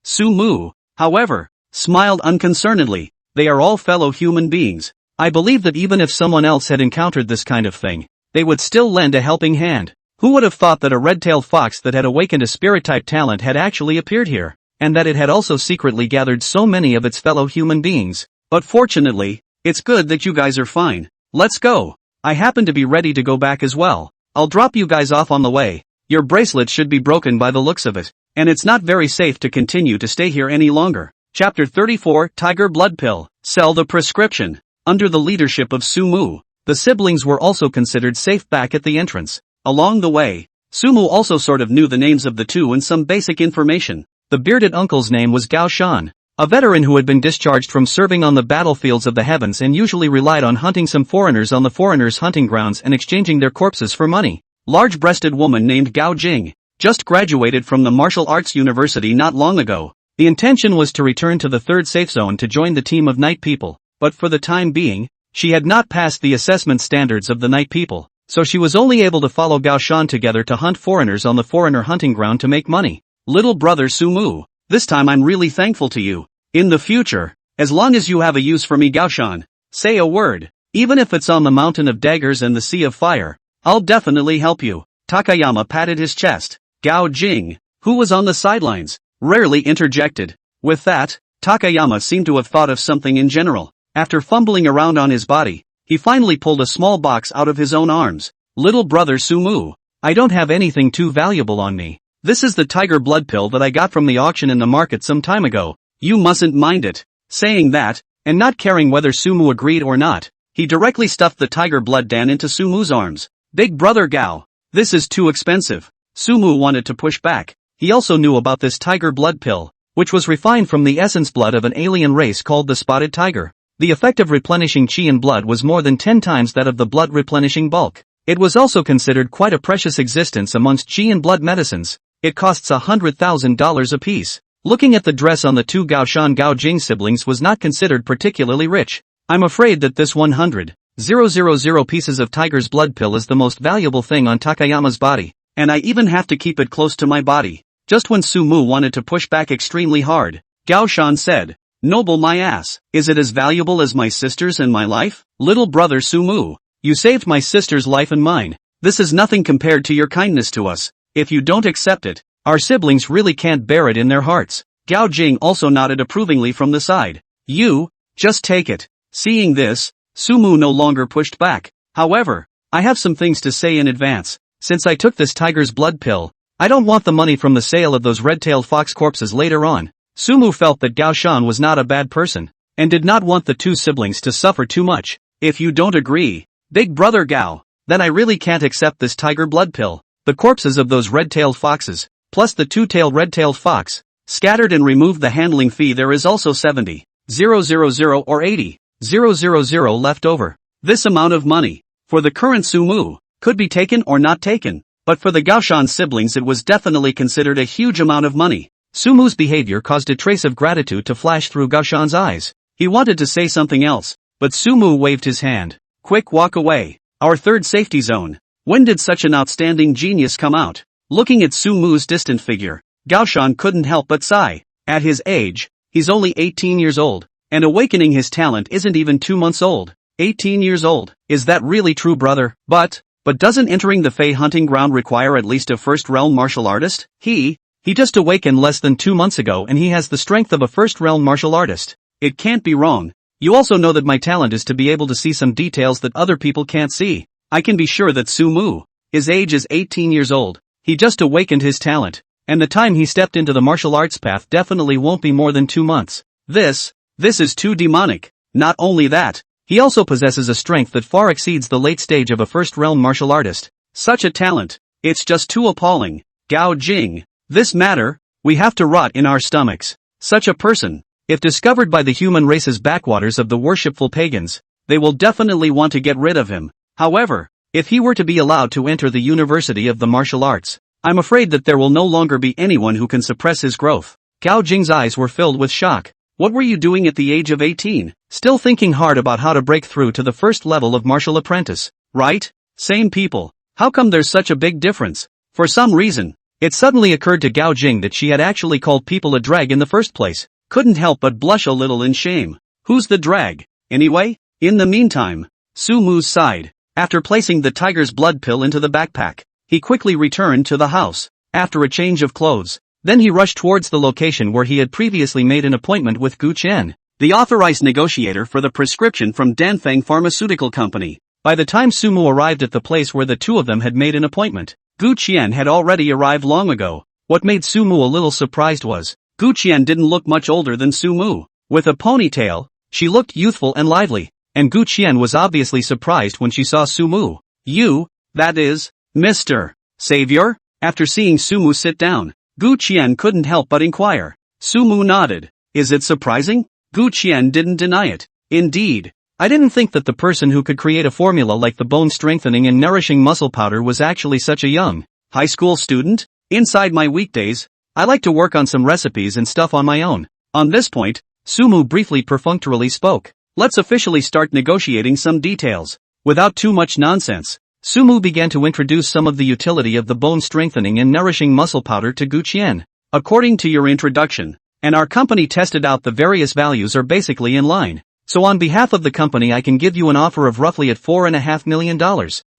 [SPEAKER 1] Sumu, however, smiled unconcernedly. They are all fellow human beings. I believe that even if someone else had encountered this kind of thing, they would still lend a helping hand. Who would have thought that a red-tailed fox that had awakened a spirit-type talent had actually appeared here, and that it had also secretly gathered so many of its fellow human beings? But fortunately, it's good that you guys are fine. Let's go. I happen to be ready to go back as well. I'll drop you guys off on the way. Your bracelet should be broken by the looks of it, and it's not very safe to continue to stay here any longer. Chapter 34, Tiger Blood Pill. Sell the prescription. Under the leadership of Sumu, the siblings were also considered safe back at the entrance. Along the way, Sumu also sort of knew the names of the two and some basic information. The bearded uncle's name was Gao Shan. a veteran who had been discharged from serving on the battlefields of the heavens and usually relied on hunting some foreigners on the foreigners' hunting grounds and exchanging their corpses for money. Large-breasted woman named Gao Jing, just graduated from the martial arts university not long ago. The intention was to return to the third safe zone to join the team of night people, but for the time being, she had not passed the assessment standards of the night people, so she was only able to follow Gao Shan together to hunt foreigners on the foreigner hunting ground to make money. Little brother Sumu, this time I'm really thankful to you. In the future, as long as you have a use for me Gao Shan, say a word, even if it's on the mountain of daggers and the sea of fire, I'll definitely help you. Takayama patted his chest. Gao Jing, who was on the sidelines, rarely interjected. With that, Takayama seemed to have thought of something in general. After fumbling around on his body, he finally pulled a small box out of his own arms. Little brother Sumu, I don't have anything too valuable on me. This is the tiger blood pill that I got from the auction in the market some time ago. You mustn't mind it. Saying that, and not caring whether Sumu agreed or not, he directly stuffed the tiger blood dan into Sumu's arms. Big brother Gao, this is too expensive. Sumu wanted to push back. He also knew about this tiger blood pill, which was refined from the essence blood of an alien race called the spotted tiger. The effect of replenishing chi in blood was more than 10 times that of the blood replenishing bulk. It was also considered quite a precious existence amongst chi and blood medicines. It costs $100,000 apiece. Looking at the dress on the two Gao Shan Gao Jing siblings was not considered particularly rich. I'm afraid that this 100,000 pieces of tiger's blood pill is the most valuable thing on Takayama's body, and I even have to keep it close to my body. Just when Sumu wanted to push back extremely hard, Gao Shan said, Noble my ass, is it as valuable as my sister's and my life? Little brother Sumu, you saved my sister's life and mine. This is nothing compared to your kindness to us. If you don't accept it, our siblings really can't bear it in their hearts. Gao Jing also nodded approvingly from the side. You, just take it. Seeing this, Sumu no longer pushed back. However, I have some things to say in advance. Since I took this tiger's blood pill, I don't want the money from the sale of those red-tailed fox corpses later on. Sumu felt that Gao Shan was not a bad person, and did not want the two siblings to suffer too much. If you don't agree, big brother Gao, then I really can't accept this tiger blood pill. The corpses of those red-tailed foxes, plus the two-tailed red-tailed fox, scattered and removed the handling fee. There is also 70,000 or 80,000 left over. This amount of money, for the current Sumu, could be taken or not taken, but for the Gao Shan siblings it was definitely considered a huge amount of money. Sumu's behavior caused a trace of gratitude to flash through Gao Shan's eyes. He wanted to say something else, but Sumu waved his hand. Quick, walk away. Our third safety zone. When did such an outstanding genius come out? Looking at Sumu's distant figure, Gao Shan couldn't help but sigh. At his age, he's only 18 years old, and awakening his talent isn't even 2 months old. 18 years old, is that really true, brother? But doesn't entering the Fey hunting ground require at least a first-realm martial artist? He just awakened less than 2 months ago and he has the strength of a first-realm martial artist. It can't be wrong. You also know that my talent is to be able to see some details that other people can't see. I can be sure that Sumu, his age is 18 years old. He just awakened his talent, and the time he stepped into the martial arts path definitely won't be more than 2 months. This is too demonic. Not only that, he also possesses a strength that far exceeds the late stage of a first-realm martial artist. Such a talent, it's just too appalling. Gao Jing, this matter, we have to rot in our stomachs. Such a person, if discovered by the human race's backwaters of the worshipful pagans, they will definitely want to get rid of him. However, if he were to be allowed to enter the University of the Martial Arts, I'm afraid that there will no longer be anyone who can suppress his growth. Gao Jing's eyes were filled with shock. What were you doing at the age of 18? Still thinking hard about how to break through to the first level of martial apprentice, right? Same people. How come there's such a big difference? For some reason, it suddenly occurred to Gao Jing that she had actually called people a drag in the first place. Couldn't help but blush a little in shame. Who's the drag, anyway? In the meantime, Sumu sighed. After placing the tiger's blood pill into the backpack, he quickly returned to the house. After a change of clothes, then he rushed towards the location where he had previously made an appointment with Gu Qian, the authorized negotiator for the prescription from Danfeng Pharmaceutical Company. By the time Sumu arrived at the place where the two of them had made an appointment, Gu Qian had already arrived long ago. What made Sumu a little surprised was, Gu Qian didn't look much older than Sumu. With a ponytail, she looked youthful and lively, and Gu Qian was obviously surprised when she saw Sumu. You, that is, Mr. Savior? After seeing Sumu sit down, Gu Qian couldn't help but inquire. Sumu nodded. Is it surprising? Gu Qian didn't deny it. Indeed. I didn't think that the person who could create a formula like the bone-strengthening and nourishing muscle powder was actually such a young, high school student. Inside my weekdays, I like to work on some recipes and stuff on my own. On this point, Sumu briefly perfunctorily spoke. Let's officially start negotiating some details. Without too much nonsense, Sumu began to introduce some of the utility of the bone-strengthening and nourishing muscle powder to Gu Qian. According to your introduction, and our company tested out the various values are basically in line. So on behalf of the company I can give you an offer of roughly at $4.5 million.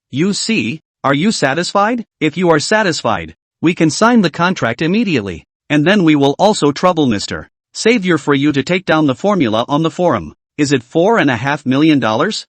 [SPEAKER 1] You see, are you satisfied? If you are satisfied, we can sign the contract immediately. And then we will also trouble Mr. Savior for you to take down the formula on the forum. Is it $4.5 million?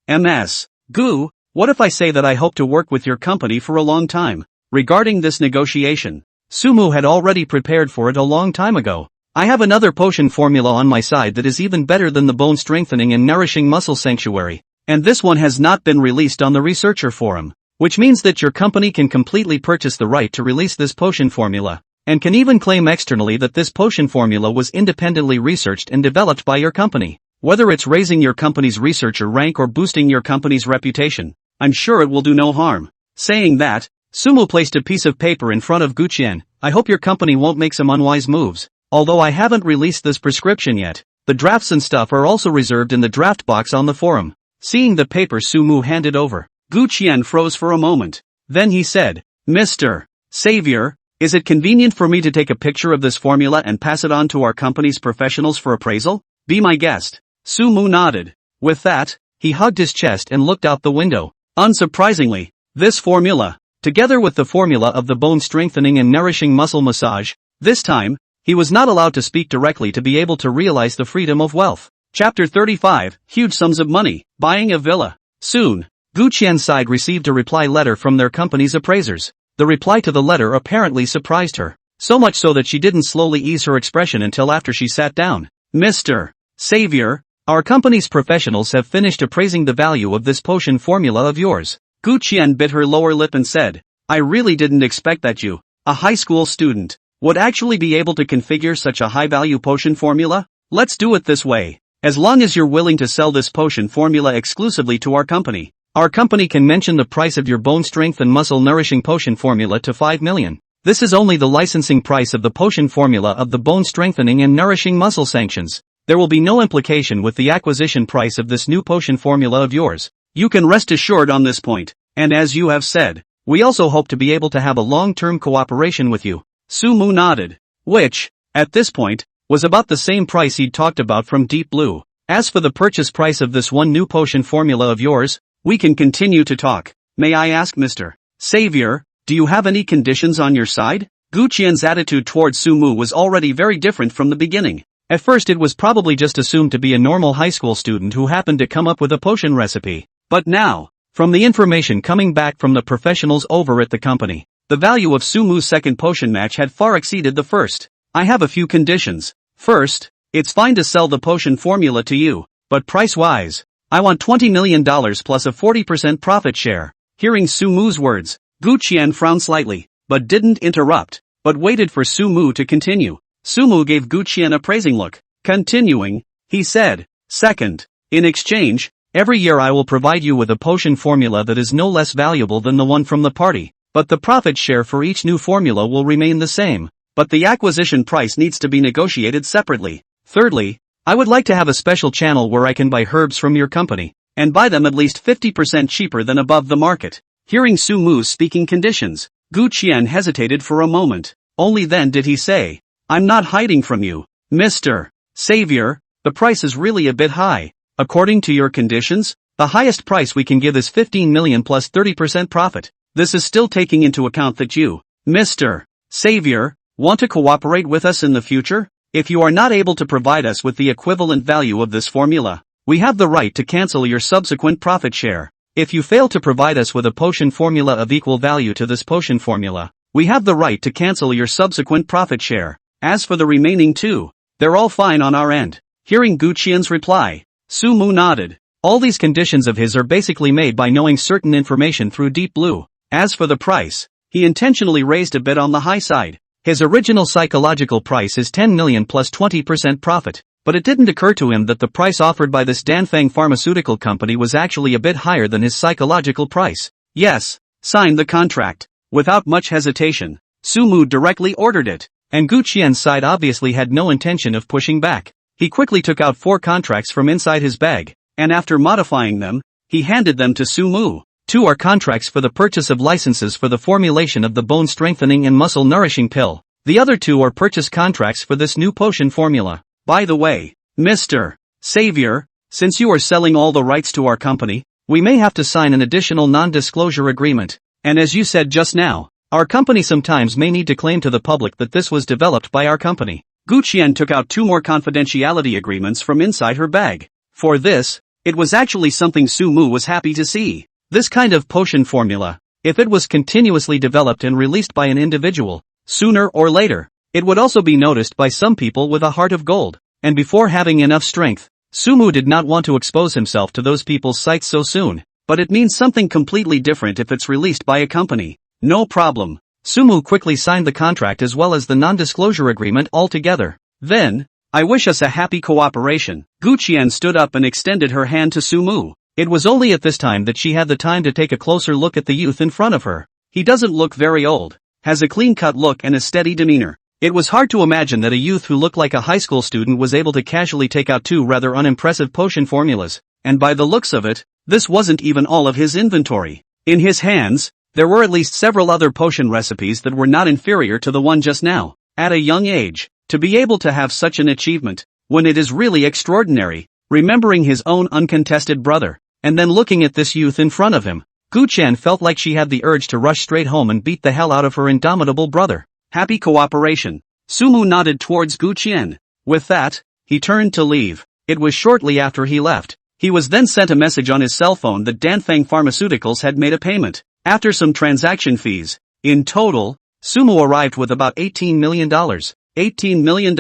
[SPEAKER 1] MS. Gu, what if I say that I hope to work with your company for a long time? Regarding this negotiation, Sumu had already prepared for it a long time ago. I have another potion formula on my side that is even better than the bone strengthening and nourishing muscle sanctuary, and this one has not been released on the researcher forum, which means that your company can completely purchase the right to release this potion formula, and can even claim externally that this potion formula was independently researched and developed by your company. Whether it's raising your company's researcher rank or boosting your company's reputation, I'm sure it will do no harm. Saying that, Sumu placed a piece of paper in front of Gu Qian. I hope your company won't make some unwise moves. Although I haven't released this prescription yet, the drafts and stuff are also reserved in the draft box on the forum. Seeing the paper Sumu handed over, Gu Qian froze for a moment. Then he said, Mr. Savior, is it convenient for me to take a picture of this formula and pass it on to our company's professionals for appraisal? Be my guest. Sumu nodded. With that, he hugged his chest and looked out the window. Unsurprisingly, this formula, together with the formula of the bone strengthening and nourishing muscle massage, this time, he was not allowed to speak directly to be able to realize the freedom of wealth. Chapter 35, Huge Sums of Money, Buying a Villa. Soon, Gu Qian's side received a reply letter from their company's appraisers. The reply to the letter apparently surprised her, so much so that she didn't slowly ease her expression until after she sat down. Mr. Savior, our company's professionals have finished appraising the value of this potion formula of yours. Gu Qian bit her lower lip and said, I really didn't expect that you, a high school student, would actually be able to configure such a high-value potion formula? Let's do it this way. As long as you're willing to sell this potion formula exclusively to our company can mention the price of your bone strength and muscle nourishing potion formula to 5 million. This is only the licensing price of the potion formula of the bone strengthening and nourishing muscle sanctions. There will be no implication with the acquisition price of this new potion formula of yours. You can rest assured on this point, and as you have said, we also hope to be able to have a long-term cooperation with you. Sumu nodded, which, at this point, was about the same price he'd talked about from Deep Blue. As for the purchase price of this one new potion formula of yours, we can continue to talk. May I ask Mr. Savior, do you have any conditions on your side? Gu Qian's attitude towards Sumu was already very different from the beginning. At first it was probably just assumed to be a normal high school student who happened to come up with a potion recipe. But now, from the information coming back from the professionals over at the company, the value of Sumu's second potion match had far exceeded the first. I have a few conditions. First, it's fine to sell the potion formula to you, but price-wise, I want $20 million plus a 40% profit share. Hearing Sumu's words, Gu Qian frowned slightly, but didn't interrupt, but waited for Sumu to continue. Sumu gave Gu Qian a praising look. Continuing, he said, Second, in exchange, every year I will provide you with a potion formula that is no less valuable than the one from the party. But the profit share for each new formula will remain the same. But the acquisition price needs to be negotiated separately. Thirdly, I would like to have a special channel where I can buy herbs from your company, and buy them at least 50% cheaper than above the market. Hearing Sumu's speaking conditions, Gu Qian hesitated for a moment. Only then did he say, I'm not hiding from you, Mr. Savior, the price is really a bit high. According to your conditions, the highest price we can give is 15 million plus 30% profit. This is still taking into account that you, Mr. Savior, want to cooperate with us in the future? If you are not able to provide us with the equivalent value of this formula, we have the right to cancel your subsequent profit share. If you fail to provide us with a potion formula of equal value to this potion formula, we have the right to cancel your subsequent profit share. As for the remaining two, they're all fine on our end. Hearing Gu Qian's reply, Sumu nodded. All these conditions of his are basically made by knowing certain information through Deep Blue. As for the price, he intentionally raised a bit on the high side. His original psychological price is 10 million plus 20% profit. but it didn't occur to him that the price offered by this Danfeng pharmaceutical company was actually a bit higher than his psychological price. Yes, sign the contract. Without much hesitation, Sumu directly ordered it, and Gu Qian's side obviously had no intention of pushing back. He quickly took out 4 contracts from inside his bag, and after modifying them, he handed them to Sumu. 2 are contracts for the purchase of licenses for the formulation of the bone-strengthening and muscle-nourishing pill. The other 2 are purchase contracts for this new potion formula. By the way, Mr. Savior, since you are selling all the rights to our company, we may have to sign an additional non-disclosure agreement. And as you said just now, our company sometimes may need to claim to the public that this was developed by our company. Gu Qian took out 2 more confidentiality agreements from inside her bag. For this, it was actually something Sumu was happy to see. This kind of potion formula, if it was continuously developed and released by an individual, sooner or later, it would also be noticed by some people with a heart of gold. And before having enough strength, Sumu did not want to expose himself to those people's sights so soon. But it means something completely different if it's released by a company. No problem. Sumu quickly signed the contract as well as the non-disclosure agreement altogether. Then, I wish us a happy cooperation. Gu Qian stood up and extended her hand to Sumu. It was only at this time that she had the time to take a closer look at the youth in front of her. He doesn't look very old, has a clean-cut look and a steady demeanor. It was hard to imagine that a youth who looked like a high school student was able to casually take out 2 rather unimpressive potion formulas, and by the looks of it, this wasn't even all of his inventory. In his hands, there were at least several other potion recipes that were not inferior to the one just now. At a young age, to be able to have such an achievement, when it is really extraordinary, remembering his own uncontested brother, and then looking at this youth in front of him, Gu Qian felt like she had the urge to rush straight home and beat the hell out of her indomitable brother. Happy cooperation. Sumu nodded towards Gu Qian. With that, he turned to leave. It was shortly after he left. He was then sent a message on his cell phone that Danfeng Pharmaceuticals had made a payment. After some transaction fees, in total, Sumu arrived with about $18 million. $18 million.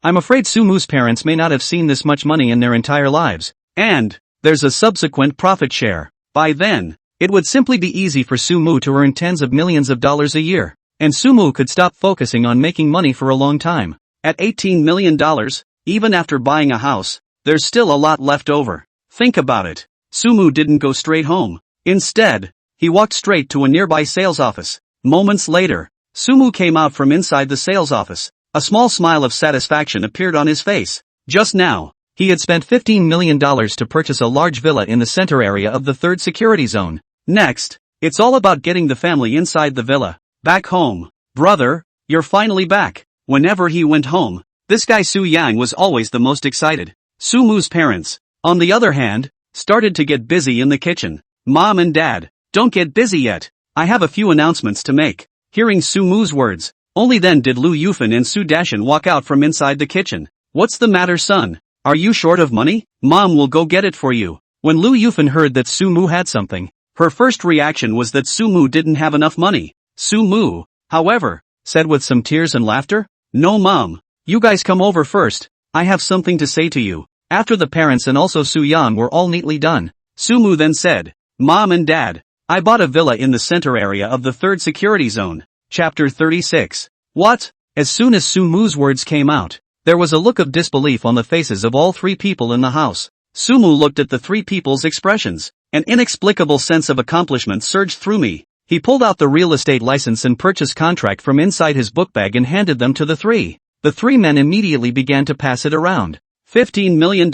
[SPEAKER 1] I'm afraid Sumu's parents may not have seen this much money in their entire lives. And there's a subsequent profit share. By then, it would simply be easy for Sumu to earn tens of millions of dollars a year. And Sumu could stop focusing on making money for a long time. At $18 million, even after buying a house, there's still a lot left over. Think about it. Sumu didn't go straight home. Instead, he walked straight to a nearby sales office. Moments later, Sumu came out from inside the sales office. A small smile of satisfaction appeared on his face. Just now, he had spent $15 million to purchase a large villa in the center area of the 3rd security zone. Next, it's all about getting the family inside the villa. Back home. Brother, you're finally back. Whenever he went home, this guy Su Yang was always the most excited. Sumu's parents, on the other hand, started to get busy in the kitchen. Mom and Dad, don't get busy yet. I have a few announcements to make. Hearing Sumu's words, only then did Lu Yufan and Su Dashan walk out from inside the kitchen. What's the matter, son? Are you short of money? Mom will go get it for you. When Lu Yufan heard that Sumu had something, her first reaction was that Sumu didn't have enough money. Sumu, however, said with some tears and laughter, "No, Mom. You guys come over first. I have something to say to you." After the parents and also Su Yan were all neatly done, Sumu then said, "Mom and Dad, I bought a villa in the center area of the 3rd security zone." Chapter 36. What? As soon as Sumu's words came out, there was a look of disbelief on the faces of all 3 people in the house. Sumu looked at the 3 people's expressions. An inexplicable sense of accomplishment surged through me. He pulled out the real estate license and purchase contract from inside his book bag and handed them to the 3. The 3 men immediately began to pass it around. $15 million.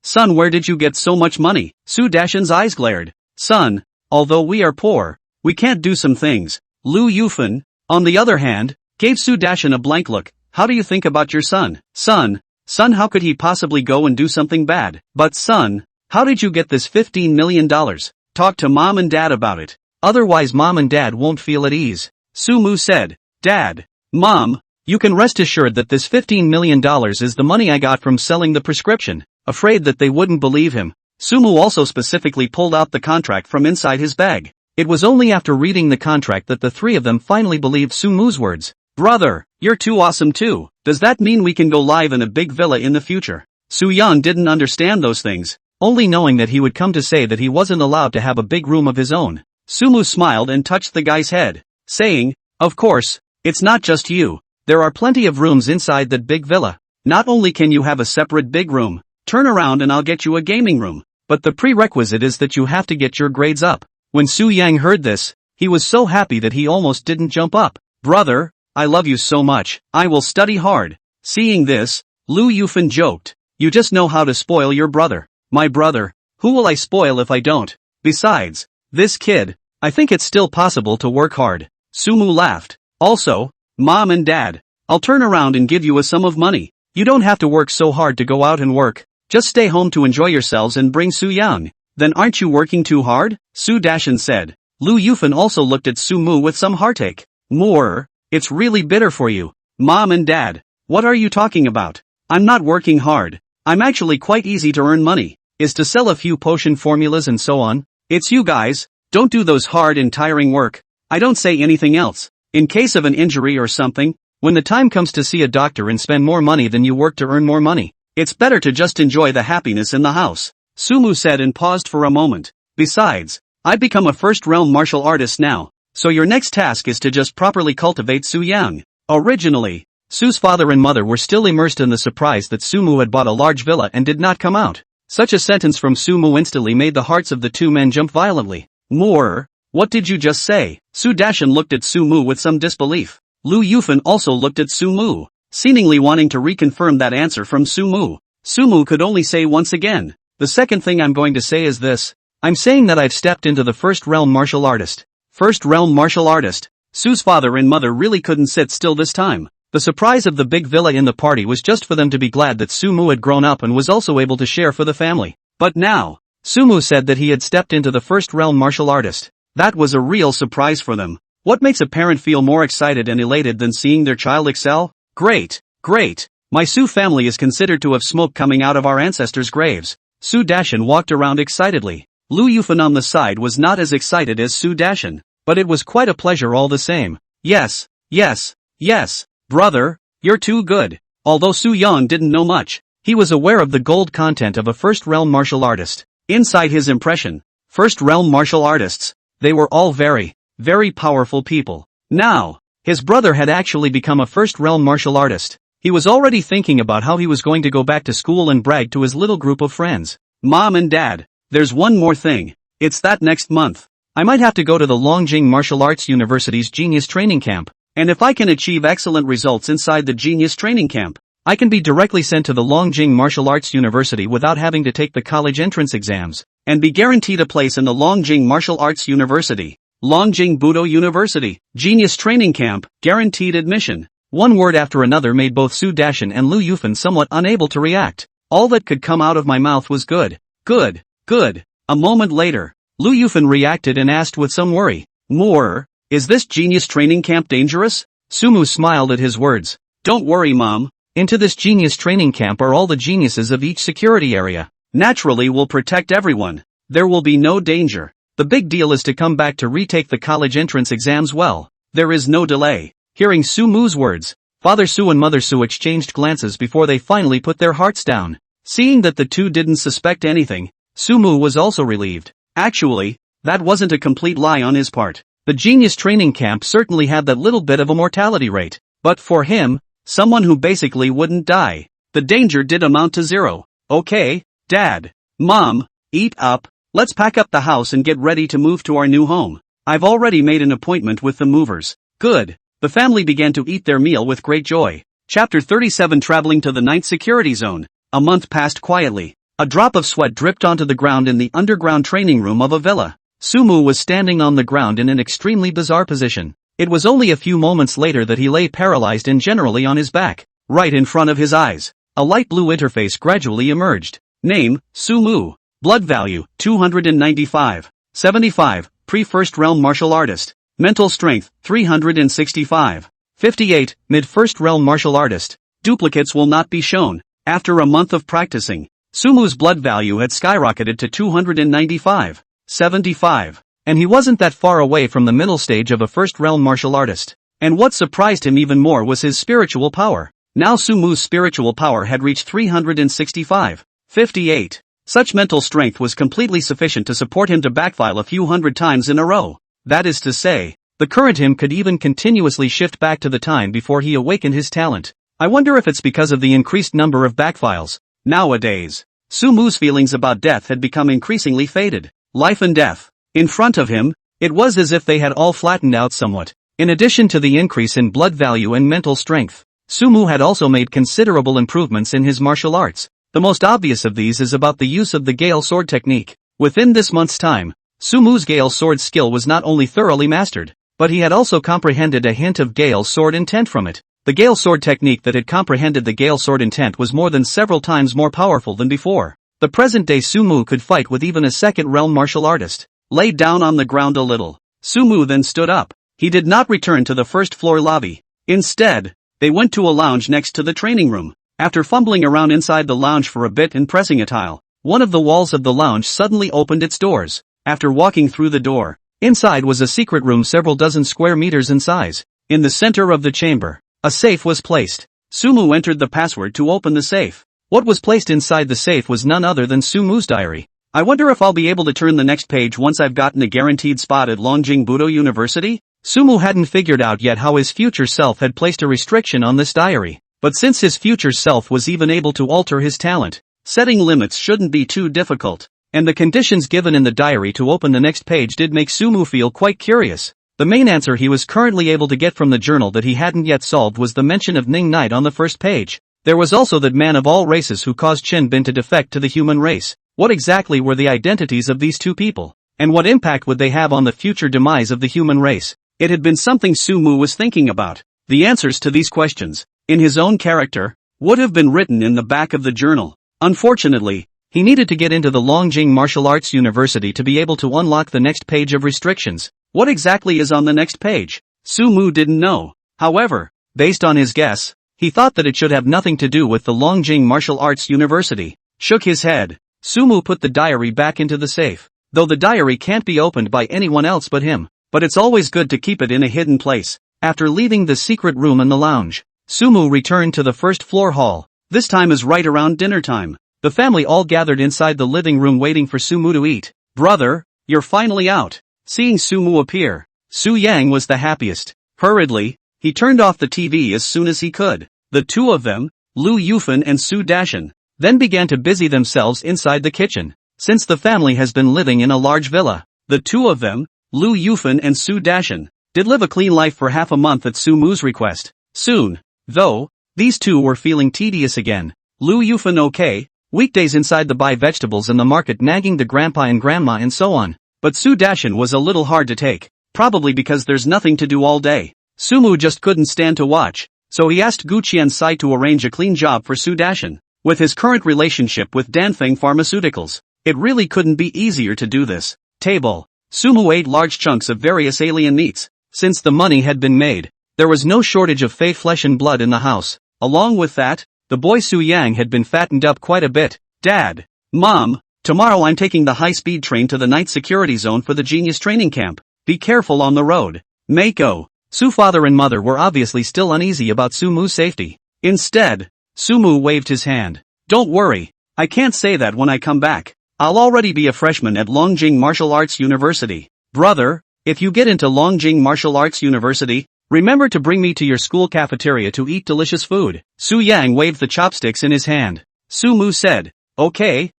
[SPEAKER 1] Son, where did you get so much money? Su Dashan's eyes glared. Son, although we are poor, we can't do some things. Lu Yufan, on the other hand, gave Su Dashan a blank look. How do you think about your son? Son, how could he possibly go and do something bad? But son, how did you get this $15 million? Talk to Mom and Dad about it. Otherwise Mom and Dad won't feel at ease. Sumu said, Dad, Mom, you can rest assured that this $15 million is the money I got from selling the prescription. Afraid that they wouldn't believe him, Sumu also specifically pulled out the contract from inside his bag. It was only after reading the contract that the 3 of them finally believed Sumu's words. Brother, you're too awesome too. Does that mean we can go live in a big villa in the future? Su Yan didn't understand those things, only knowing that he would come to say that he wasn't allowed to have a big room of his own. Sumu smiled and touched the guy's head, saying, of course, it's not just you. There are plenty of rooms inside that big villa. Not only can you have a separate big room, turn around and I'll get you a gaming room, but the prerequisite is that you have to get your grades up. When Su Yang heard this, he was so happy that he almost didn't jump up. Brother, I love you so much, I will study hard. Seeing this, Lu Yufan joked, you just know how to spoil your brother. My brother, who will I spoil if I don't? Besides, this kid, I think it's still possible to work hard. Sumu laughed. Also, Mom and Dad, I'll turn around and give you a sum of money. You don't have to work so hard to go out and work. Just stay home to enjoy yourselves and bring Su Yang. Then aren't you working too hard? Su Dashan said. Lu Yufan also looked at Sumu with some heartache. More, it's really bitter for you. Mom and Dad, what are you talking about? I'm not working hard. I'm actually quite easy to earn money. Is to sell a few potion formulas and so on. It's you guys, don't do those hard and tiring work. I don't say anything else. In case of an injury or something, when the time comes to see a doctor and spend more money than you work to earn more money, it's better to just enjoy the happiness in the house. Sumu said and paused for a moment. Besides, I've become a first-realm martial artist now, so your next task is to just properly cultivate Su Yang. Originally, Su's father and mother were still immersed in the surprise that Sumu had bought a large villa and did not come out. Such a sentence from Sumu instantly made the hearts of the two men jump violently. More, what did you just say? Su Dashan looked at Sumu with some disbelief. Lu Yufan also looked at Sumu, seemingly wanting to reconfirm that answer from Sumu. Sumu could only say once again, the second thing I'm going to say is this. I'm saying that I've stepped into the first realm martial artist. First realm martial artist. Su's father and mother really couldn't sit still this time. The surprise of the big villa in the party was just for them to be glad that Sumu had grown up and was also able to share for the family. But now, Sumu said that he had stepped into the first realm martial artist. That was a real surprise for them. What makes a parent feel more excited and elated than seeing their child excel? Great, great. My Su family is considered to have smoke coming out of our ancestors' graves. Su Dashan walked around excitedly. Lu Yufan on the side was not as excited as Su Dashan, but it was quite a pleasure all the same. Yes, yes, yes. Brother, you're too good. Although Su Yang didn't know much, he was aware of the gold content of a first-realm martial artist. Inside his impression, first-realm martial artists, they were all very, very powerful people. Now, his brother had actually become a first-realm martial artist. He was already thinking about how he was going to go back to school and brag to his little group of friends. Mom and Dad, there's one more thing. It's that next month, I might have to go to the Longjing Martial Arts University's Genius Training Camp. And if I can achieve excellent results inside the Genius Training Camp, I can be directly sent to the Longjing Martial Arts University without having to take the college entrance exams, and be guaranteed a place in the Longjing Martial Arts University. Longjing Budo University, Genius Training Camp, guaranteed admission. One word after another made both Su Dashan and Lu Yufan somewhat unable to react. All that could come out of my mouth was good, good, good. A moment later, Lu Yufan reacted and asked with some worry, more? Is this Genius Training Camp dangerous? Sumu smiled at his words. Don't worry, Mom. Into this Genius Training Camp are all the geniuses of each security area. Naturally, we'll protect everyone. There will be no danger. The big deal is to come back to retake the college entrance exams well. There is no delay. Hearing Sumu's words, Father Su and Mother Su exchanged glances before they finally put their hearts down. Seeing that the two didn't suspect anything, Sumu was also relieved. Actually, that wasn't a complete lie on his part. The Genius Training Camp certainly had that little bit of a mortality rate, but for him, someone who basically wouldn't die, the danger did amount to zero. Okay, Dad, Mom, eat up, let's pack up the house and get ready to move to our new home. I've already made an appointment with the movers. Good. The family began to eat their meal with great joy. Chapter 37 Traveling to the 9th Security Zone. A month passed quietly. A drop of sweat dripped onto the ground in the underground training room of a villa. Sumu was standing on the ground in an extremely bizarre position. It was only a few moments later that he lay paralyzed and generally on his back. Right in front of his eyes, a light blue interface gradually emerged. Name, Sumu. Blood value, 295. 75, pre-first realm martial artist. Mental strength, 365. 58, mid-first realm martial artist. Duplicates will not be shown. After a month of practicing, Sumu's blood value had skyrocketed to 295. 75. And he wasn't that far away from the middle stage of a first-realm martial artist. And what surprised him even more was his spiritual power. Now Sumu's spiritual power had reached 365. 58. Such mental strength was completely sufficient to support him to backfile a few hundred times in a row. That is to say, the current him could even continuously shift back to the time before he awakened his talent. I wonder if it's because of the increased number of backfiles. Nowadays, Sumu's feelings about death had become increasingly faded. Life and death. In front of him, it was as if they had all flattened out somewhat. In addition to the increase in blood value and mental strength, Sumu had also made considerable improvements in his martial arts. The most obvious of these is about the use of the Gale Sword technique. Within this month's time, Sumu's Gale Sword skill was not only thoroughly mastered, but he had also comprehended a hint of Gale Sword intent from it. The Gale Sword technique that had comprehended the Gale Sword intent was more than several times more powerful than before. The present-day Sumu could fight with even a second-realm martial artist. Laid down on the ground a little, Sumu then stood up. He did not return to the first-floor lobby. Instead, they went to a lounge next to the training room. After fumbling around inside the lounge for a bit and pressing a tile, one of the walls of the lounge suddenly opened its doors. After walking through the door, inside was a secret room several dozen square meters in size. In the center of the chamber, a safe was placed. Sumu entered the password to open the safe. What was placed inside the safe was none other than Sumu's diary. I wonder if I'll be able to turn the next page once I've gotten a guaranteed spot at Longjing Budo University? Sumu hadn't figured out yet how his future self had placed a restriction on this diary. But since his future self was even able to alter his talent, setting limits shouldn't be too difficult. And the conditions given in the diary to open the next page did make Sumu feel quite curious. The main answer he was currently able to get from the journal that he hadn't yet solved was the mention of Ning Knight on the first page. There was also that man of all races who caused Chin Bin to defect to the human race. What exactly were the identities of these two people? And what impact would they have on the future demise of the human race? It had been something Sumu was thinking about. The answers to these questions, in his own character, would have been written in the back of the journal. Unfortunately, he needed to get into the Longjing Martial Arts University to be able to unlock the next page of restrictions. What exactly is on the next page? Sumu didn't know. However, based on his guess, he thought that it should have nothing to do with the Longjing Martial Arts University. Shook his head. Sumu put the diary back into the safe. Though the diary can't be opened by anyone else but him, but it's always good to keep it in a hidden place. After leaving the secret room in the lounge, Sumu returned to the first floor hall. This time is right around dinner time. The family all gathered inside the living room waiting for Sumu to eat. Brother, you're finally out. Seeing Sumu appear, Su Yang was the happiest. Hurriedly, he turned off the TV as soon as he could. The two of them, Lu Yufan and Su Dashan, then began to busy themselves inside the kitchen. Since the family has been living in a large villa, the two of them, Lu Yufan and Su Dashan, did live a clean life for half a month at Sumu's request. Soon, though, these two were feeling tedious again. Lu Yufan okay, weekdays inside the buy vegetables and the market nagging the grandpa and grandma and so on. But Su Dashan was a little hard to take, probably because there's nothing to do all day. Sumu just couldn't stand to watch, so he asked Gu Qiansai to arrange a clean job for Su Dashan. With his current relationship with Danfeng Pharmaceuticals, it really couldn't be easier to do this. Table. Sumu ate large chunks of various alien meats. Since the money had been made, there was no shortage of fey flesh and blood in the house. Along with that, the boy Su Yang had been fattened up quite a bit. Dad. Mom. Tomorrow I'm taking the high-speed train to the night security zone for the genius training camp. Be careful on the road. Mako. Su's father and mother were obviously still uneasy about Sumu's safety. Instead, Sumu waved his hand. Don't worry, I can't say that when I come back. I'll already be a freshman at Longjing Martial Arts University. Brother, if you get into Longjing Martial Arts University, remember to bring me to your school cafeteria to eat delicious food. Su Yang waved the chopsticks in his hand. Sumu said, Okay,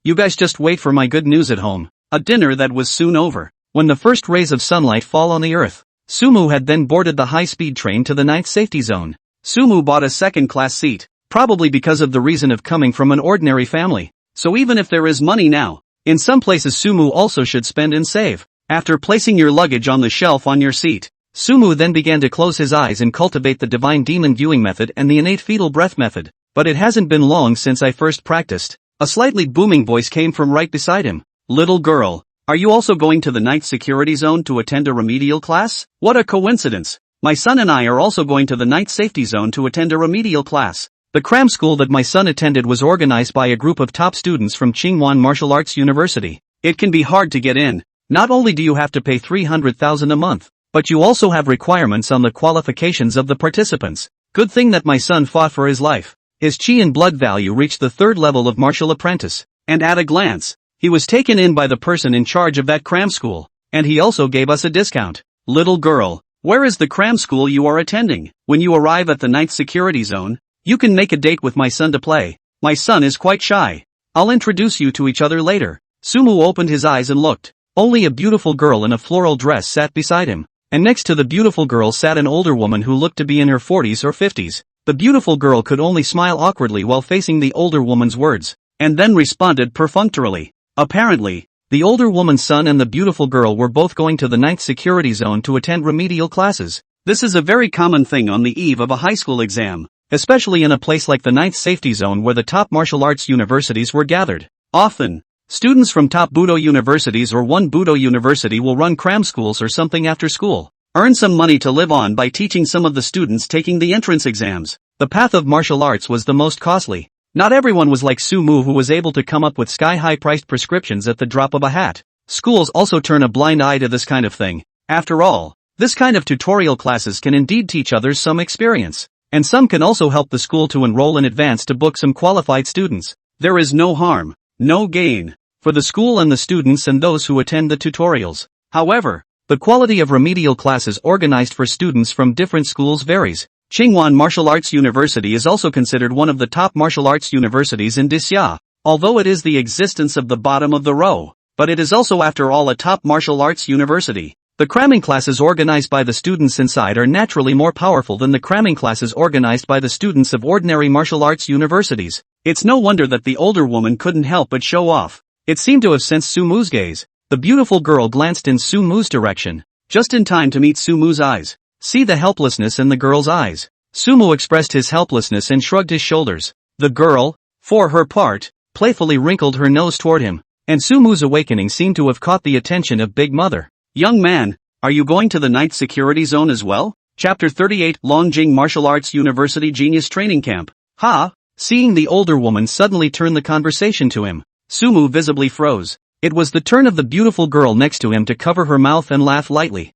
[SPEAKER 1] you guys just wait for my good news at home. A dinner that was soon over. When the first rays of sunlight fall on the earth, Sumu had then boarded the high-speed train to the ninth safety zone. Sumu bought a second-class seat, probably because of the reason of coming from an ordinary family. So even if there is money now, in some places Sumu also should spend and save. After placing your luggage on the shelf on your seat, Sumu then began to close his eyes and cultivate the divine demon viewing method and the innate fetal breath method. But it hasn't been long since I first practiced. A slightly booming voice came from right beside him. Little girl, are you also going to the night security zone to attend a remedial class? What a coincidence. My son and I are also going to the night safety zone to attend a remedial class. The cram school that my son attended was organized by a group of top students from Qingwan Martial Arts University. It can be hard to get in. Not only do you have to pay 300,000 a month, but you also have requirements on the qualifications of the participants. Good thing that my son fought for his life. His chi and blood value reached the 3rd level of martial apprentice, and at a glance, he was taken in by the person in charge of that cram school, and he also gave us a discount. Little girl, Where is the cram school you are attending? When you arrive at the 9th security zone, you can make a date with my son to play. My son is quite shy. I'll introduce you to each other later. Sumu opened his eyes and looked. Only a beautiful girl in a floral dress sat beside him. And next to the beautiful girl sat an older woman who looked to be in her 40s or 50s. The beautiful girl could only smile awkwardly while facing the older woman's words, and then responded perfunctorily. Apparently, the older woman's son and the beautiful girl were both going to the 9th security zone to attend remedial classes. This is a very common thing on the eve of a high school exam, especially in a place like the 9th safety zone where the top martial arts universities were gathered. Often, students from top Budo universities or one Budo university will run cram schools or something after school, earn some money to live on by teaching some of the students taking the entrance exams. The path of martial arts was the most costly. Not everyone was like Sumu, who was able to come up with sky-high priced prescriptions at the drop of a hat. Schools also turn a blind eye to this kind of thing. After all, this kind of tutorial classes can indeed teach others some experience, and some can also help the school to enroll in advance to book some qualified students. There is no harm, no gain, for the school and the students and those who attend the tutorials. However, the quality of remedial classes organized for students from different schools varies. Qingwan Martial Arts University is also considered one of the top martial arts universities in Disya, although it is the existence of the bottom of the row, but it is also after all a top martial arts university. The cramming classes organized by the students inside are naturally more powerful than the cramming classes organized by the students of ordinary martial arts universities. It's no wonder that the older woman couldn't help but show off. It seemed to have sensed Sumu's gaze. The beautiful girl glanced in Sumu's direction, just in time to meet Sumu's eyes. See the helplessness in the girl's eyes. Sumu expressed his helplessness and shrugged his shoulders. The girl, for her part, playfully wrinkled her nose toward him, and Sumu's awakening seemed to have caught the attention of Big Mother. Young man, are you going to the 9th security zone as well? Chapter 38 Longjing Martial Arts University Genius Training Camp. Ha! Seeing the older woman suddenly turn the conversation to him, Sumu visibly froze. It was the turn of the beautiful girl next to him to cover her mouth and laugh lightly.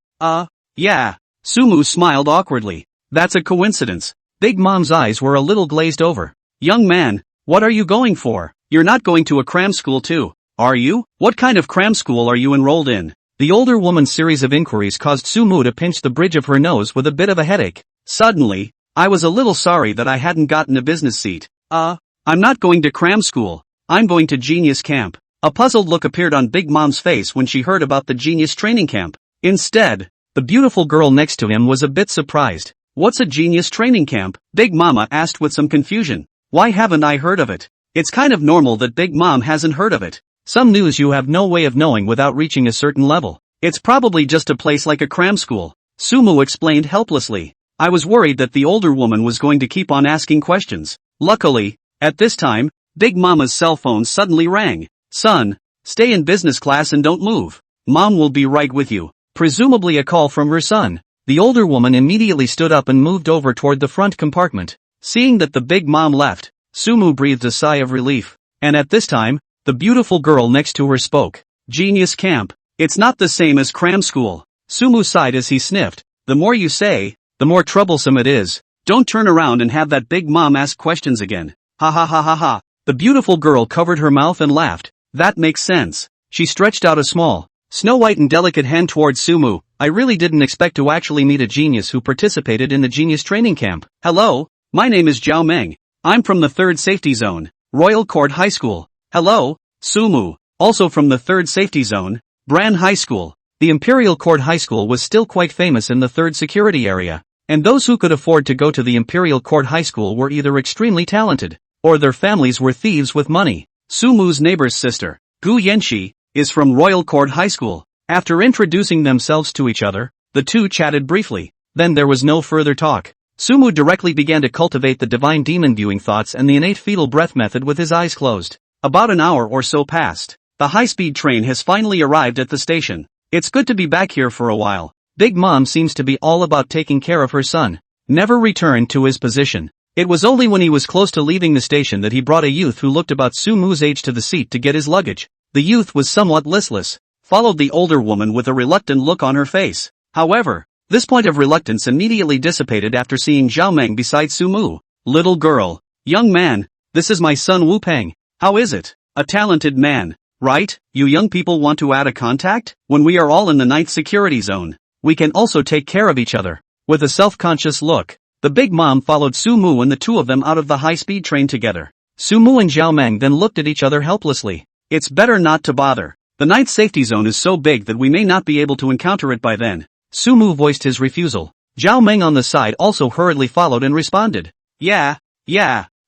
[SPEAKER 1] Yeah. Sumu smiled awkwardly. That's a coincidence. Big Mom's eyes were a little glazed over. Young man, what are you going for? You're not going to a cram school too, are you? What kind of cram school are you enrolled in? The older woman's series of inquiries caused Sumu to pinch the bridge of her nose with a bit of a headache. Suddenly, I was a little sorry that I hadn't gotten a business seat. I'm not going to cram school. I'm going to Genius Camp. A puzzled look appeared on Big Mom's face when she heard about the Genius Training Camp. Instead, the beautiful girl next to him was a bit surprised. What's a Genius Training Camp? Big Mama asked with some confusion. Why haven't I heard of it? It's kind of normal that Big Mom hasn't heard of it. Some news you have no way of knowing without reaching a certain level. It's probably just a place like a cram school. Sumu explained helplessly. I was worried that the older woman was going to keep on asking questions. Luckily, at this time, Big Mama's cell phone suddenly rang. Son, stay in business class and don't move. Mom will be right with you. Presumably a call from her son. The older woman immediately stood up and moved over toward the front compartment. Seeing that the Big Mom left, Sumu breathed a sigh of relief. And at this time, the beautiful girl next to her spoke. Genius Camp. It's not the same as cram school. Sumu sighed as he sniffed. The more you say, the more troublesome it is. Don't turn around and have that Big Mom ask questions again. Ha ha ha ha ha. The beautiful girl covered her mouth and laughed. That makes sense. She stretched out a small, snow-white and delicate hand towards Sumu. I really didn't expect to actually meet a genius who participated in the Genius Training Camp. Hello, my name is Zhao Meng. I'm from the 3rd Safety Zone, Royal Court High School. Hello, Sumu, also from the 3rd Safety Zone, Bran High School. The Imperial Court High School was still quite famous in the 3rd security area, and those who could afford to go to the Imperial Court High School were either extremely talented, or their families were thieves with money. Sumu's neighbor's sister, Gu Yanxi, is from Royal Court High School. After introducing themselves to each other, the two chatted briefly. Then there was no further talk. Sumu directly began to cultivate the divine demon viewing thoughts and the innate fetal breath method with his eyes closed. About an hour or so passed. The high-speed train has finally arrived at the station. It's good to be back here for a while. Big Mom seems to be all about taking care of her son. Never returned to his position. It was only when he was close to leaving the station that he brought a youth who looked about Sumu's age to the seat to get his luggage. The youth was somewhat listless, followed the older woman with a reluctant look on her face. However, this point of reluctance immediately dissipated after seeing Zhao Meng beside Sumu. Little girl. Young man, this is my son Wu Peng. How is it? A talented man, right? You young people want to add a contact? When we are all in the 9th security zone, we can also take care of each other. With a self-conscious look, the Big Mom followed Sumu and the two of them out of the high-speed train together. Sumu and Zhao Meng then looked at each other helplessly. It's better not to bother. The ninth safety zone is so big that we may not be able to encounter it by then. Sumu voiced his refusal. Zhao Meng on the side also hurriedly followed and responded. Yeah.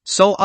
[SPEAKER 1] So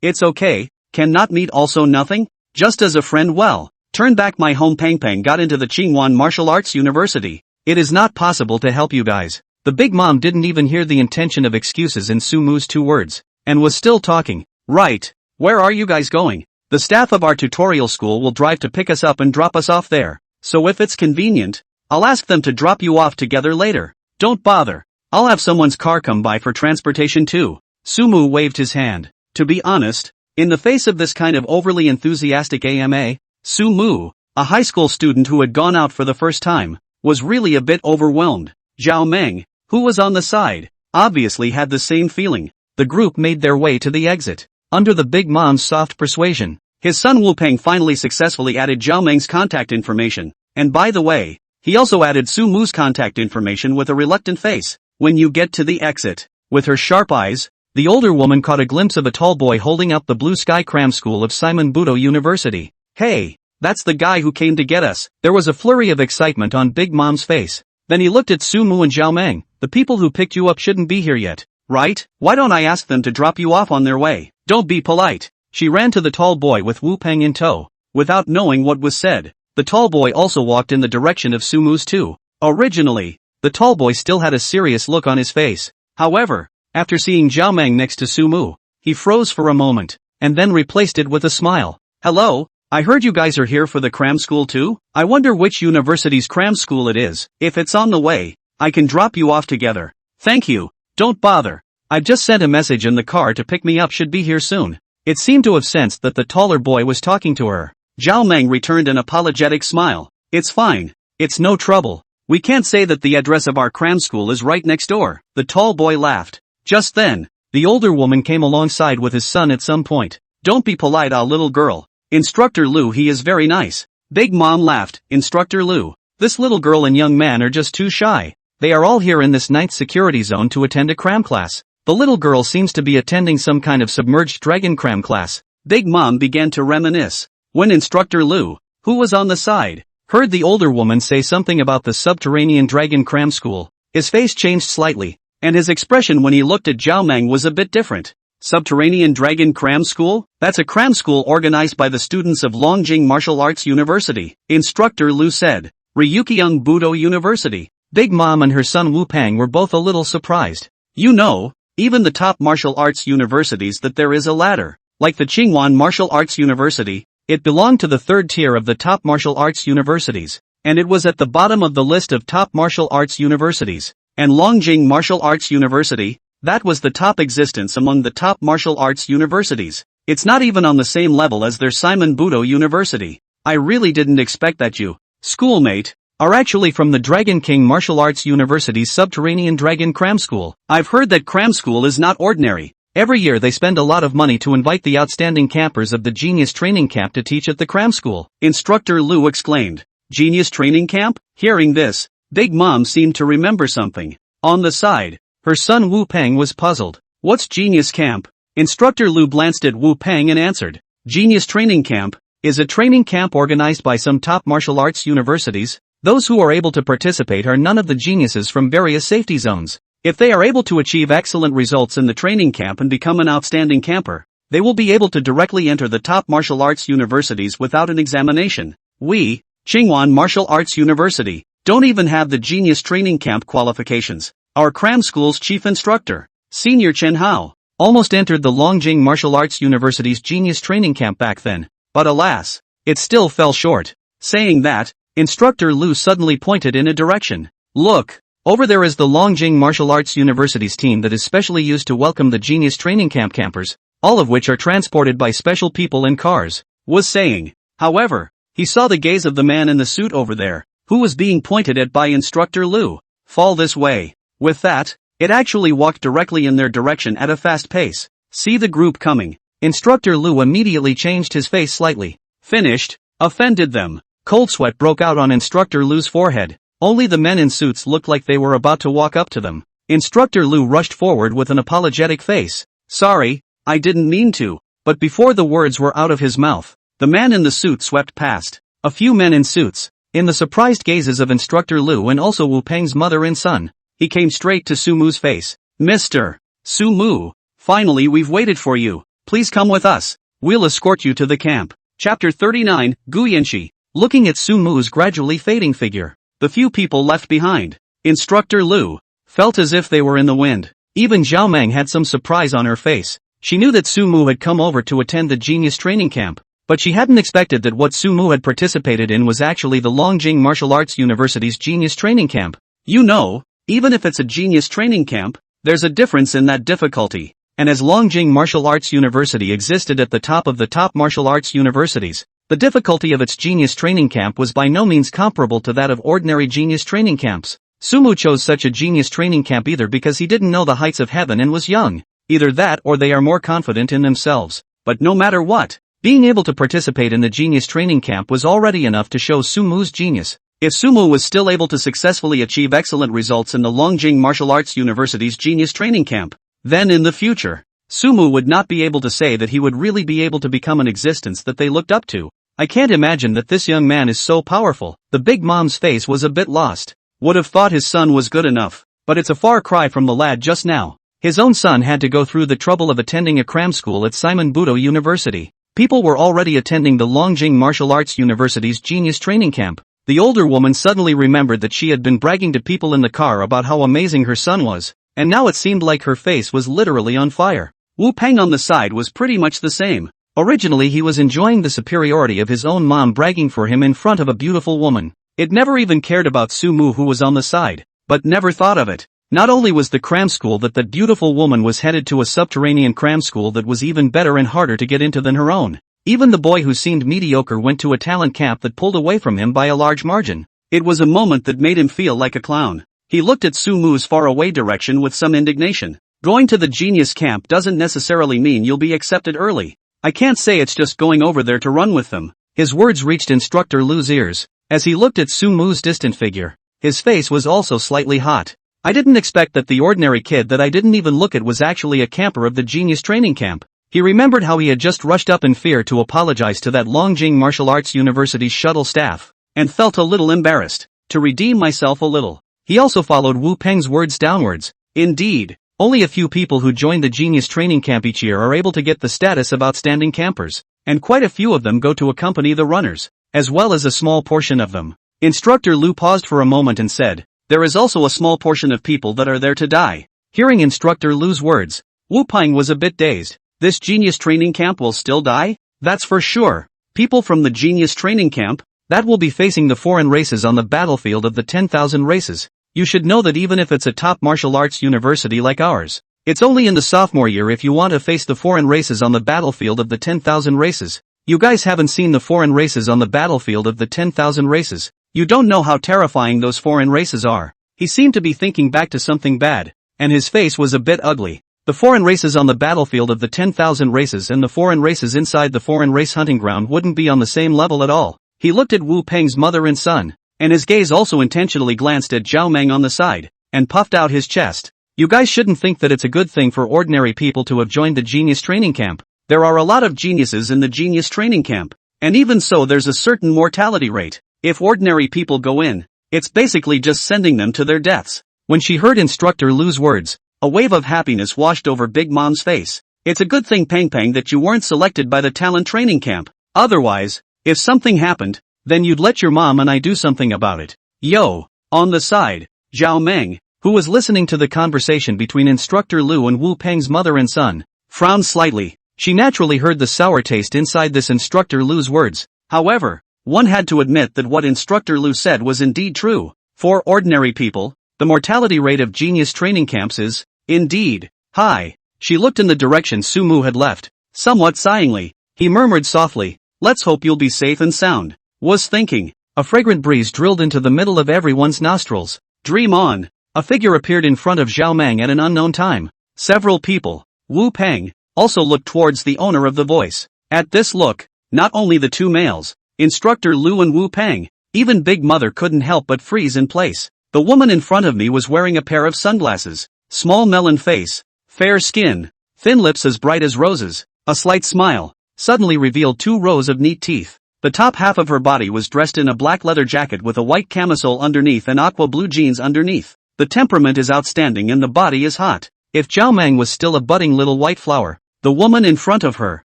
[SPEAKER 1] it's okay, can not meet also nothing? Just as a friend well. Turn back my home Pang Pang got into the Qingwan Martial Arts University. It is not possible to help you guys. The Big Mom didn't even hear the intention of excuses in Sumu's 2 words, and was still talking. Right. Where are you guys going? The staff of our tutorial school will drive to pick us up and drop us off there. So if it's convenient, I'll ask them to drop you off together later. Don't bother. I'll have someone's car come by for transportation too. Sumu waved his hand. To be honest, in the face of this kind of overly enthusiastic AMA, Sumu, a high school student who had gone out for the first time, was really a bit overwhelmed. Zhao Meng, who was on the side, obviously had the same feeling. The group made their way to the exit. Under the Big Mom's soft persuasion, his son Wu Peng finally successfully added Zhao Meng's contact information, and by the way, he also added Sumu's contact information with a reluctant face. When you get to the exit, with her sharp eyes, the older woman caught a glimpse of a tall boy holding up the Blue Sky Cram School of Simon Budo University. Hey, that's the guy who came to get us. There was a flurry of excitement on Big Mom's face. Then he looked at Sumu and Zhao Meng. The people who picked you up shouldn't be here yet, right? Why don't I ask them to drop you off on their way? Don't be polite. She ran to the tall boy with Wu Peng in tow. Without knowing what was said, the tall boy also walked in the direction of Sumu's too. Originally, the tall boy still had a serious look on his face. However, after seeing Zhao Meng next to Sumu, he froze for a moment, and then replaced it with a smile. Hello, I heard you guys are here for the cram school too? I wonder which university's cram school it is. If it's on the way, I can drop you off together. Thank you, don't bother. I've just sent a message and the car to pick me up should be here soon. It seemed to have sensed that the taller boy was talking to her. Zhao Meng returned an apologetic smile. It's fine. It's no trouble. We can't say that the address of our cram school is right next door. The tall boy laughed. Just then, the older woman came alongside with his son at some point. Don't be polite, little girl. Instructor Lu, he is very nice. Big Mom laughed. Instructor Lu, this little girl and young man are just too shy. They are all here in this 9th security zone to attend a cram class. The little girl seems to be attending some kind of submerged dragon cram class. Big Mom began to reminisce. When Instructor Lu, who was on the side, heard the older woman say something about the subterranean dragon cram school, his face changed slightly, and his expression when he looked at Zhao Meng was a bit different. Subterranean Dragon Cram School? That's a cram school organized by the students of Longjing Martial Arts University, Instructor Lu said. Ryukyung Budo University. Big Mom and her son Wu Peng were both a little surprised. You know, even the top martial arts universities that there is a ladder. Like the Qingwan Martial Arts University, it belonged to the 3rd tier of the top martial arts universities, and it was at the bottom of the list of top martial arts universities. And Longjing Martial Arts University, that was the top existence among the top martial arts universities. It's not even on the same level as their Simon Budo University. I really didn't expect that you, schoolmate, are actually from the Dragon King Martial Arts University's Subterranean Dragon Cram School. I've heard that cram school is not ordinary. Every year they spend a lot of money to invite the outstanding campers of the Genius Training Camp to teach at the cram school. Instructor Lu exclaimed. Genius Training Camp? Hearing this, Big Mom seemed to remember something. On the side, her son Wu Peng was puzzled. What's Genius Camp? Instructor Lu glanced at Wu Peng and answered. Genius Training Camp is a training camp organized by some top martial arts universities. Those who are able to participate are none of the geniuses from various safety zones. If they are able to achieve excellent results in the training camp and become an outstanding camper, they will be able to directly enter the top martial arts universities without an examination. We, Qingwan Martial Arts University, don't even have the Genius Training Camp qualifications. Our cram school's chief instructor, Senior Chen Hao, almost entered the Longjing Martial Arts University's Genius Training Camp back then, but alas, it still fell short. Saying that, Instructor Lu suddenly pointed in a direction. Look, over there is the Longjing Martial Arts University's team that is specially used to welcome the Genius Training Camp campers, all of which are transported by special people in cars, was saying. However, he saw the gaze of the man in the suit over there, who was being pointed at by Instructor Lu. Fall this way. With that, it actually walked directly in their direction at a fast pace. See the group coming. Instructor Lu immediately changed his face slightly. Finished, offended them. Cold sweat broke out on Instructor Lu's forehead. Only the men in suits looked like they were about to walk up to them. Instructor Lu rushed forward with an apologetic face. Sorry, I didn't mean to. But before the words were out of his mouth, the man in the suit swept past. A few men in suits, in the surprised gazes of Instructor Lu and also Wu Peng's mother and son, he came straight to Sumu's face. Mr. Sumu, finally we've waited for you. Please come with us. We'll escort you to the camp. Chapter 39, Guyanshi. Looking at Sumu's gradually fading figure, the few people left behind, Instructor Lu felt as if they were in the wind. Even Zhao Meng had some surprise on her face. She knew that Sumu had come over to attend the genius training camp, but she hadn't expected that what Sumu had participated in was actually the Longjing Martial Arts University's genius training camp. You know, even if it's a genius training camp, there's a difference in that difficulty. And as Longjing Martial Arts University existed at the top of the top martial arts universities, the difficulty of its genius training camp was by no means comparable to that of ordinary genius training camps. Sumu chose such a genius training camp either because he didn't know the heights of heaven and was young, either that or they are more confident in themselves. But no matter what, being able to participate in the genius training camp was already enough to show Sumu's genius. If Sumu was still able to successfully achieve excellent results in the Longjing Martial Arts University's genius training camp, then in the future, Sumu would not be able to say that he would really be able to become an existence that they looked up to. I can't imagine that this young man is so powerful. The big mom's face was a bit lost. Would have thought his son was good enough, but it's a far cry from the lad just now. His own son had to go through the trouble of attending a cram school at Simon Budo University. People were already attending the Longjing Martial Arts University's genius training camp. The older woman suddenly remembered that she had been bragging to people in the car about how amazing her son was, and now it seemed like her face was literally on fire. Wu Peng on the side was pretty much the same. Originally he was enjoying the superiority of his own mom bragging for him in front of a beautiful woman. It never even cared about Sumu who was on the side, but never thought of it. Not only was the cram school that beautiful woman was headed to a subterranean cram school that was even better and harder to get into than her own. Even the boy who seemed mediocre went to a talent camp that pulled away from him by a large margin. It was a moment that made him feel like a clown. He looked at Sumu's faraway direction with some indignation. Going to the genius camp doesn't necessarily mean you'll be accepted early. I can't say it's just going over there to run with them. His words reached Instructor Lu's ears. As he looked at Sumu's distant figure, his face was also slightly hot. I didn't expect that the ordinary kid that I didn't even look at was actually a camper of the genius training camp. He remembered how he had just rushed up in fear to apologize to that Longjing Martial Arts University's shuttle staff, and felt a little embarrassed. To redeem myself a little, he also followed Wu Peng's words downwards. Indeed, only a few people who join the genius training camp each year are able to get the status of outstanding campers, and quite a few of them go to accompany the runners, as well as a small portion of them. Instructor Lu paused for a moment and said, there is also a small portion of people that are there to die. Hearing Instructor Lu's words, Wu Peng was a bit dazed. This genius training camp will still die? That's for sure. People from the genius training camp, that will be facing the foreign races on the battlefield of the 10,000 races. You should know that even if it's a top martial arts university like ours, it's only in the sophomore year if you want to face the foreign races on the battlefield of the 10,000 races. You guys haven't seen the foreign races on the battlefield of the 10,000 races. You don't know how terrifying those foreign races are. He seemed to be thinking back to something bad, and his face was a bit ugly. The foreign races on the battlefield of the 10,000 races and the foreign races inside the foreign race hunting ground wouldn't be on the same level at all. He looked at Wu Peng's mother and son, and his gaze also intentionally glanced at Zhao Meng on the side, and puffed out his chest. You guys shouldn't think that it's a good thing for ordinary people to have joined the genius training camp. There are a lot of geniuses in the genius training camp, and even so there's a certain mortality rate. If ordinary people go in, it's basically just sending them to their deaths. When she heard Instructor Lu's words, a wave of happiness washed over Big Mom's face. It's a good thing Peng Peng that you weren't selected by the talent training camp. Otherwise, if something happened, then you'd let your mom and I do something about it. Yo. On the side, Zhao Meng, who was listening to the conversation between Instructor Lu and Wu Peng's mother and son, frowned slightly. She naturally heard the sour taste inside this Instructor Lu's words. However, one had to admit that what Instructor Lu said was indeed true. For ordinary people, the mortality rate of genius training camps is, indeed, high. She looked in the direction Sumu had left. Somewhat sighingly, he murmured softly, let's hope you'll be safe and sound. Was thinking. A fragrant breeze drilled into the middle of everyone's nostrils. Dream on. A figure appeared in front of Zhao Meng at an unknown time. Several people, Wu Peng, also looked towards the owner of the voice. At this look, not only the two males, Instructor Lu and Wu Peng, Even Big Mother couldn't help but freeze in place. The woman in front of me was wearing a pair of sunglasses, small melon face, fair skin, thin lips as bright as roses, a slight smile, suddenly revealed 2 rows of neat teeth. The top half of her body was dressed in a black leather jacket with a white camisole underneath and aqua blue jeans underneath. The temperament is outstanding and the body is hot. If Zhao Meng was still a budding little white flower, the woman in front of her,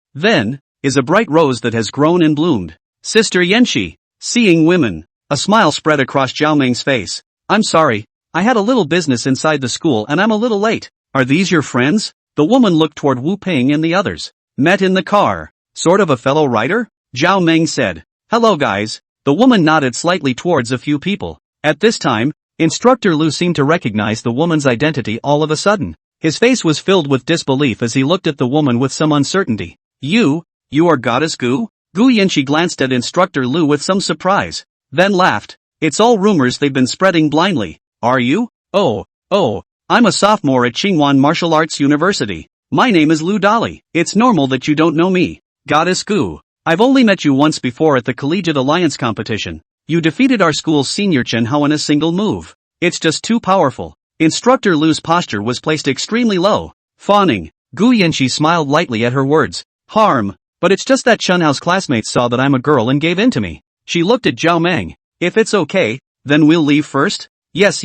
[SPEAKER 1] then, is a bright rose that has grown and bloomed. Sister Yanxi, seeing women. A smile spread across Zhao Meng's face. I'm sorry, I had a little business inside the school and I'm a little late. Are these your friends? The woman looked toward Wu Ping and the others. Met in the car. Sort of a fellow writer? Zhao Meng said. Hello guys. The woman nodded slightly towards a few people. At this time, Instructor Lu seemed to recognize the woman's identity all of a sudden. His face was filled with disbelief as he looked at the woman with some uncertainty. You are Goddess Gu? Gu Yanxi glanced at Instructor Lu with some surprise, then laughed. It's all rumors they've been spreading blindly. Are you? Oh, I'm a sophomore at Qingwan Martial Arts University. My name is Lu Dali. It's normal that you don't know me. Goddess Gu. I've only met you once before at the Collegiate Alliance competition. You defeated our school's senior Chen Hao in a single move. It's just too powerful. Instructor Lu's posture was placed extremely low. Fawning, Gu Yanxi smiled lightly at her words. Harm, but it's just that Chen Hao's classmates saw that I'm a girl and gave in to me. She looked at Zhao Meng. If it's okay, then we'll leave first? Yes.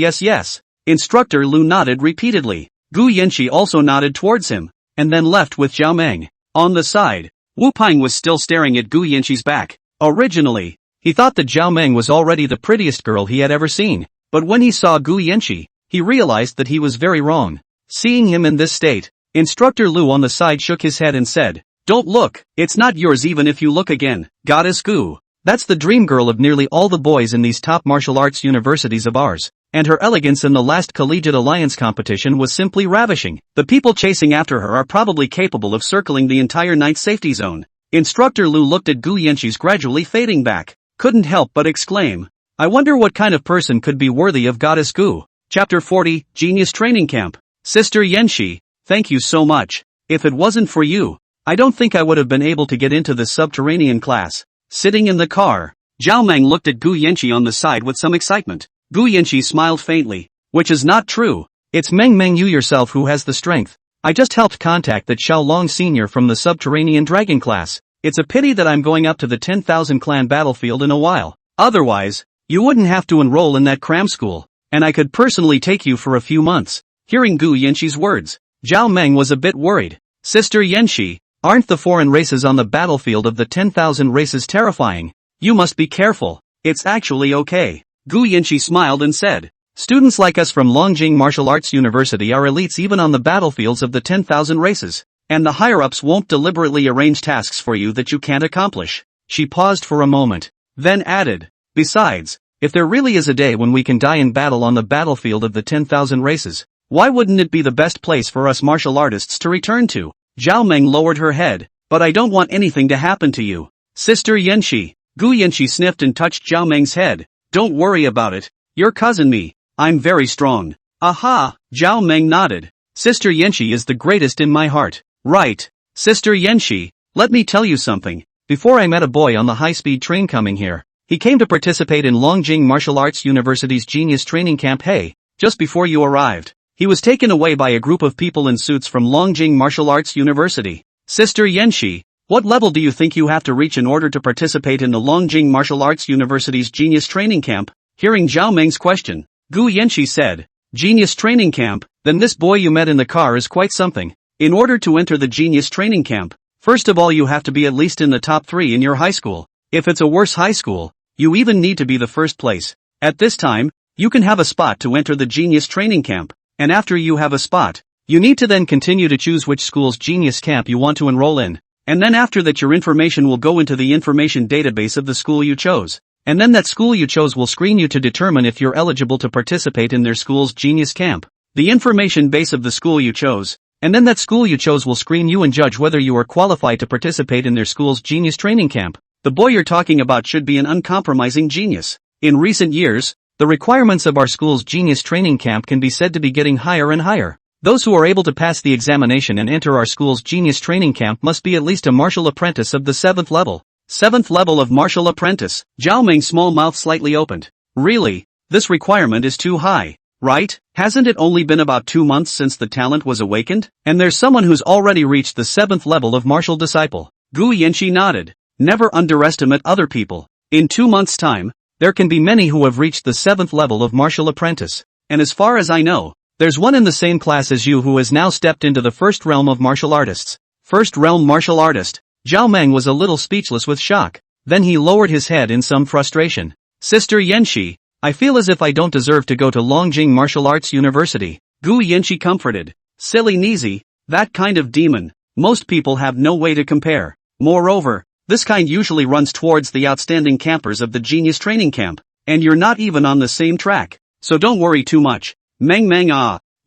[SPEAKER 1] Instructor Lu nodded repeatedly. Gu Yanxi also nodded towards him, and then left with Zhao Meng. On the side, Wu Ping was still staring at Gu Yanxi's back. Originally, he thought that Zhao Meng was already the prettiest girl he had ever seen, but when he saw Gu Yanxi, he realized that he was very wrong. Seeing him in this state, Instructor Lu on the side shook his head and said, Don't look, it's not yours even if you look again, Goddess Gu. That's the dream girl of nearly all the boys in these top martial arts universities of ours, and her elegance in the last Collegiate Alliance competition was simply ravishing. The people chasing after her are probably capable of circling the entire night safety zone. Instructor Lu looked at Gu Yanxi's gradually fading back, couldn't help but exclaim, I wonder what kind of person could be worthy of Goddess Gu. Chapter 40, Genius Training Camp. Sister Yanxi, thank you so much. If it wasn't for you, I don't think I would have been able to get into this subterranean class. Sitting in the car, Zhao Meng looked at Gu Yanxi on the side with some excitement. Gu Yanxi smiled faintly, which is not true. It's Meng you yourself who has the strength. I just helped contact that Xiaolong senior from the subterranean dragon class. It's a pity that I'm going up to the 10,000 clan battlefield in a while. Otherwise, you wouldn't have to enroll in that cram school, and I could personally take you for a few months. Hearing Gu Yanxi's words, Zhao Meng was a bit worried. Sister Yanxi, aren't the foreign races on the battlefield of the 10,000 races terrifying? You must be careful. It's actually okay. Gu Yanxi smiled and said, Students like us from Longjing Martial Arts University are elites even on the battlefields of the 10,000 races, and the higher-ups won't deliberately arrange tasks for you that you can't accomplish. She paused for a moment, then added, Besides, if there really is a day when we can die in battle on the battlefield of the 10,000 races, why wouldn't it be the best place for us martial artists to return to? Zhao Meng lowered her head. But I don't want anything to happen to you. Sister Yanxi. Gu Yanxi sniffed and touched Zhao Meng's head. Don't worry about it. Your cousin me. I'm very strong. Aha! Zhao Meng nodded. Sister Yanxi is the greatest in my heart. Right. Sister Yanxi, let me tell you something. Before I met a boy on the high-speed train coming here. He came to participate in Longjing Martial Arts University's Genius Training Camp. Hey, just before you arrived. He was taken away by a group of people in suits from Longjing Martial Arts University. Sister Yanxi, what level do you think you have to reach in order to participate in the Longjing Martial Arts University's Genius Training Camp? Hearing Zhao Meng's question, Gu Yanxi said, Genius Training Camp, then this boy you met in the car is quite something. In order to enter the Genius Training Camp, first of all you have to be at least in the top 3 in your high school. If it's a worse high school, you even need to be the first place. At this time, you can have a spot to enter the Genius Training Camp, and after you have a spot, you need to then continue to choose which school's Genius Camp you want to enroll in, and then after that your information will go into the information database of the school you chose, and then that school you chose will screen you to determine if you're eligible to participate in their school's Genius Camp. The information base of the school you chose, and then that school you chose will screen you and judge whether you are qualified to participate in their school's Genius Training Camp. The boy you're talking about should be an uncompromising genius. In recent years, the requirements of our school's Genius Training Camp can be said to be getting higher and higher. Those who are able to pass the examination and enter our school's Genius Training Camp must be at least a martial apprentice of the 7th level. 7th level of martial apprentice. Zhao Meng's small mouth slightly opened. Really? This requirement is too high, right? Hasn't it only been about 2 months since the talent was awakened? And there's someone who's already reached the 7th level of martial disciple. Gu Yanqi nodded. Never underestimate other people. In 2 months' time, there can be many who have reached the 7th level of martial apprentice. And as far as I know, there's one in the same class as you who has now stepped into the first realm of martial artists. First realm martial artist. Zhao Meng was a little speechless with shock. Then he lowered his head in some frustration. Sister Yanqi, I feel as if I don't deserve to go to Longjing Martial Arts University. Gu Yanqi comforted. Silly Nizi, that kind of demon. Most people have no way to compare. Moreover, this kind usually runs towards the outstanding campers of the genius training camp, and you're not even on the same track. So don't worry too much. Meng,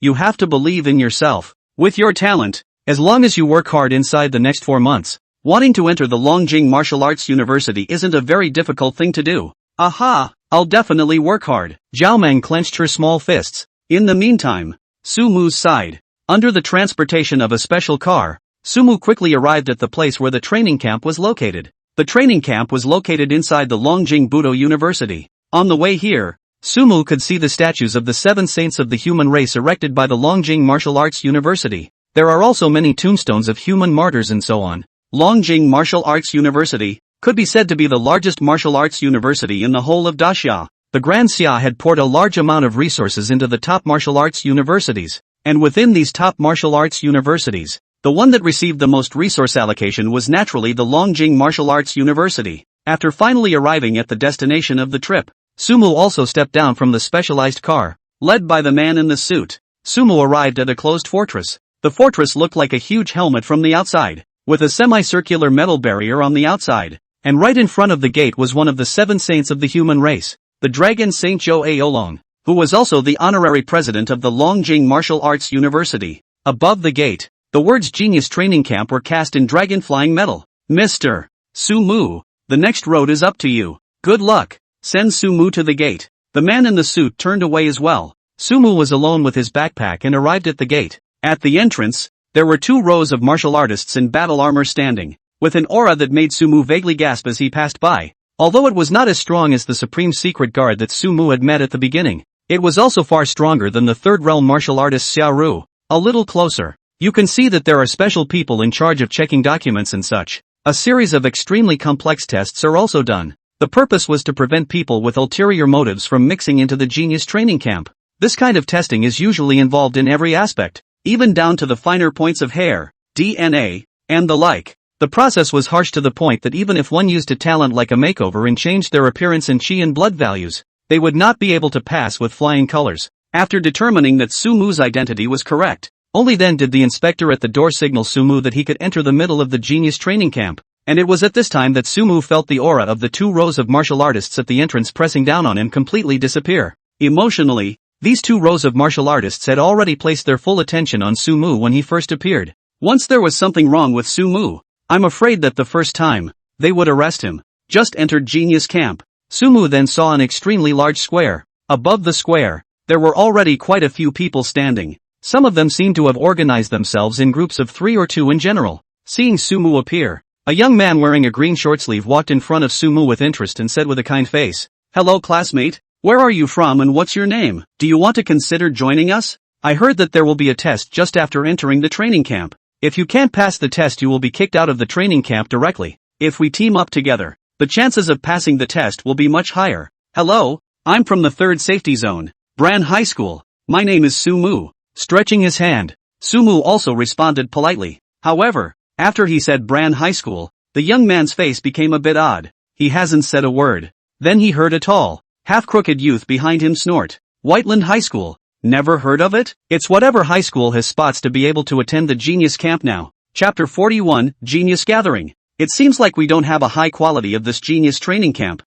[SPEAKER 1] you have to believe in yourself. With your talent, as long as you work hard inside the next 4 months, wanting to enter the Longjing Martial Arts University isn't a very difficult thing to do. Aha, I'll definitely work hard. Zhao Meng clenched her small fists. In the meantime, Su Mu's side. Under the transportation of a special car, Su Mu quickly arrived at the place where the training camp was located. The training camp was located inside the Longjing Budo University. On the way here, Su Mu could see the statues of the 7 saints of the human race erected by the Longjing Martial Arts University. There are also many tombstones of human martyrs and so on. Longjing Martial Arts University could be said to be the largest martial arts university in the whole of Daxia. The Grand Xia had poured a large amount of resources into the top martial arts universities, and within these top martial arts universities, the one that received the most resource allocation was naturally the Longjing Martial Arts University. After finally arriving at the destination of the trip, Su Mu also stepped down from the specialized car, led by the man in the suit. Su Mu arrived at a closed fortress. The fortress looked like a huge helmet from the outside, with a semicircular metal barrier on the outside, and right in front of the gate was one of the 7 saints of the human race, the Dragon Saint Zhou Aolong, who was also the honorary president of the Longjing Martial Arts University. Above the gate, the words Genius Training Camp were cast in dragon flying metal. Mr. Su Mu, the next road is up to you. Good luck. Send Su Mu to the gate. The man in the suit turned away as well. Su Mu was alone with his backpack and arrived at the gate. At the entrance, there were 2 rows of martial artists in battle armor standing, with an aura that made Su Mu vaguely gasp as he passed by. Although it was not as strong as the Supreme Secret Guard that Su Mu had met at the beginning, it was also far stronger than the 3rd realm martial artist Xiao Ru. A little closer, you can see that there are special people in charge of checking documents and such. A series of extremely complex tests are also done. The purpose was to prevent people with ulterior motives from mixing into the genius training camp. This kind of testing is usually involved in every aspect, even down to the finer points of hair, DNA, and the like. The process was harsh to the point that even if one used a talent like a makeover and changed their appearance and chi and blood values, they would not be able to pass with flying colors. After determining that Su Mu's identity was correct, only then did the inspector at the door signal Su Mu that he could enter the middle of the genius training camp, and it was at this time that Su Mu felt the aura of the 2 rows of martial artists at the entrance pressing down on him completely disappear. Emotionally, these 2 rows of martial artists had already placed their full attention on Su Mu when he first appeared. Once there was something wrong with Su Mu, I'm afraid that the first time, they would arrest him. Just entered genius camp. Su Mu then saw an extremely large square. Above the square, there were already quite a few people standing. Some of them seemed to have organized themselves in groups of 3 or 2 in general. Seeing Su Mu appear, a young man wearing a green short sleeve walked in front of Su Mu with interest and said with a kind face, "Hello classmate, where are you from and what's your name? Do you want to consider joining us? I heard that there will be a test just after entering the training camp. If you can't pass the test you will be kicked out of the training camp directly. If we team up together, the chances of passing the test will be much higher. Hello, I'm from the 3rd safety zone, Bran High School. My name is Su Mu." Stretching his hand, Su Mu also responded politely. However, after he said Bran High School, the young man's face became a bit odd. He hasn't said a word. Then he heard a tall, half-crooked youth behind him snort, "Whiteland High School. Never heard of it? It's whatever high school has spots to be able to attend the Genius Camp now." Chapter 41, Genius Gathering. It seems like we don't have a high quality of this Genius Training Camp.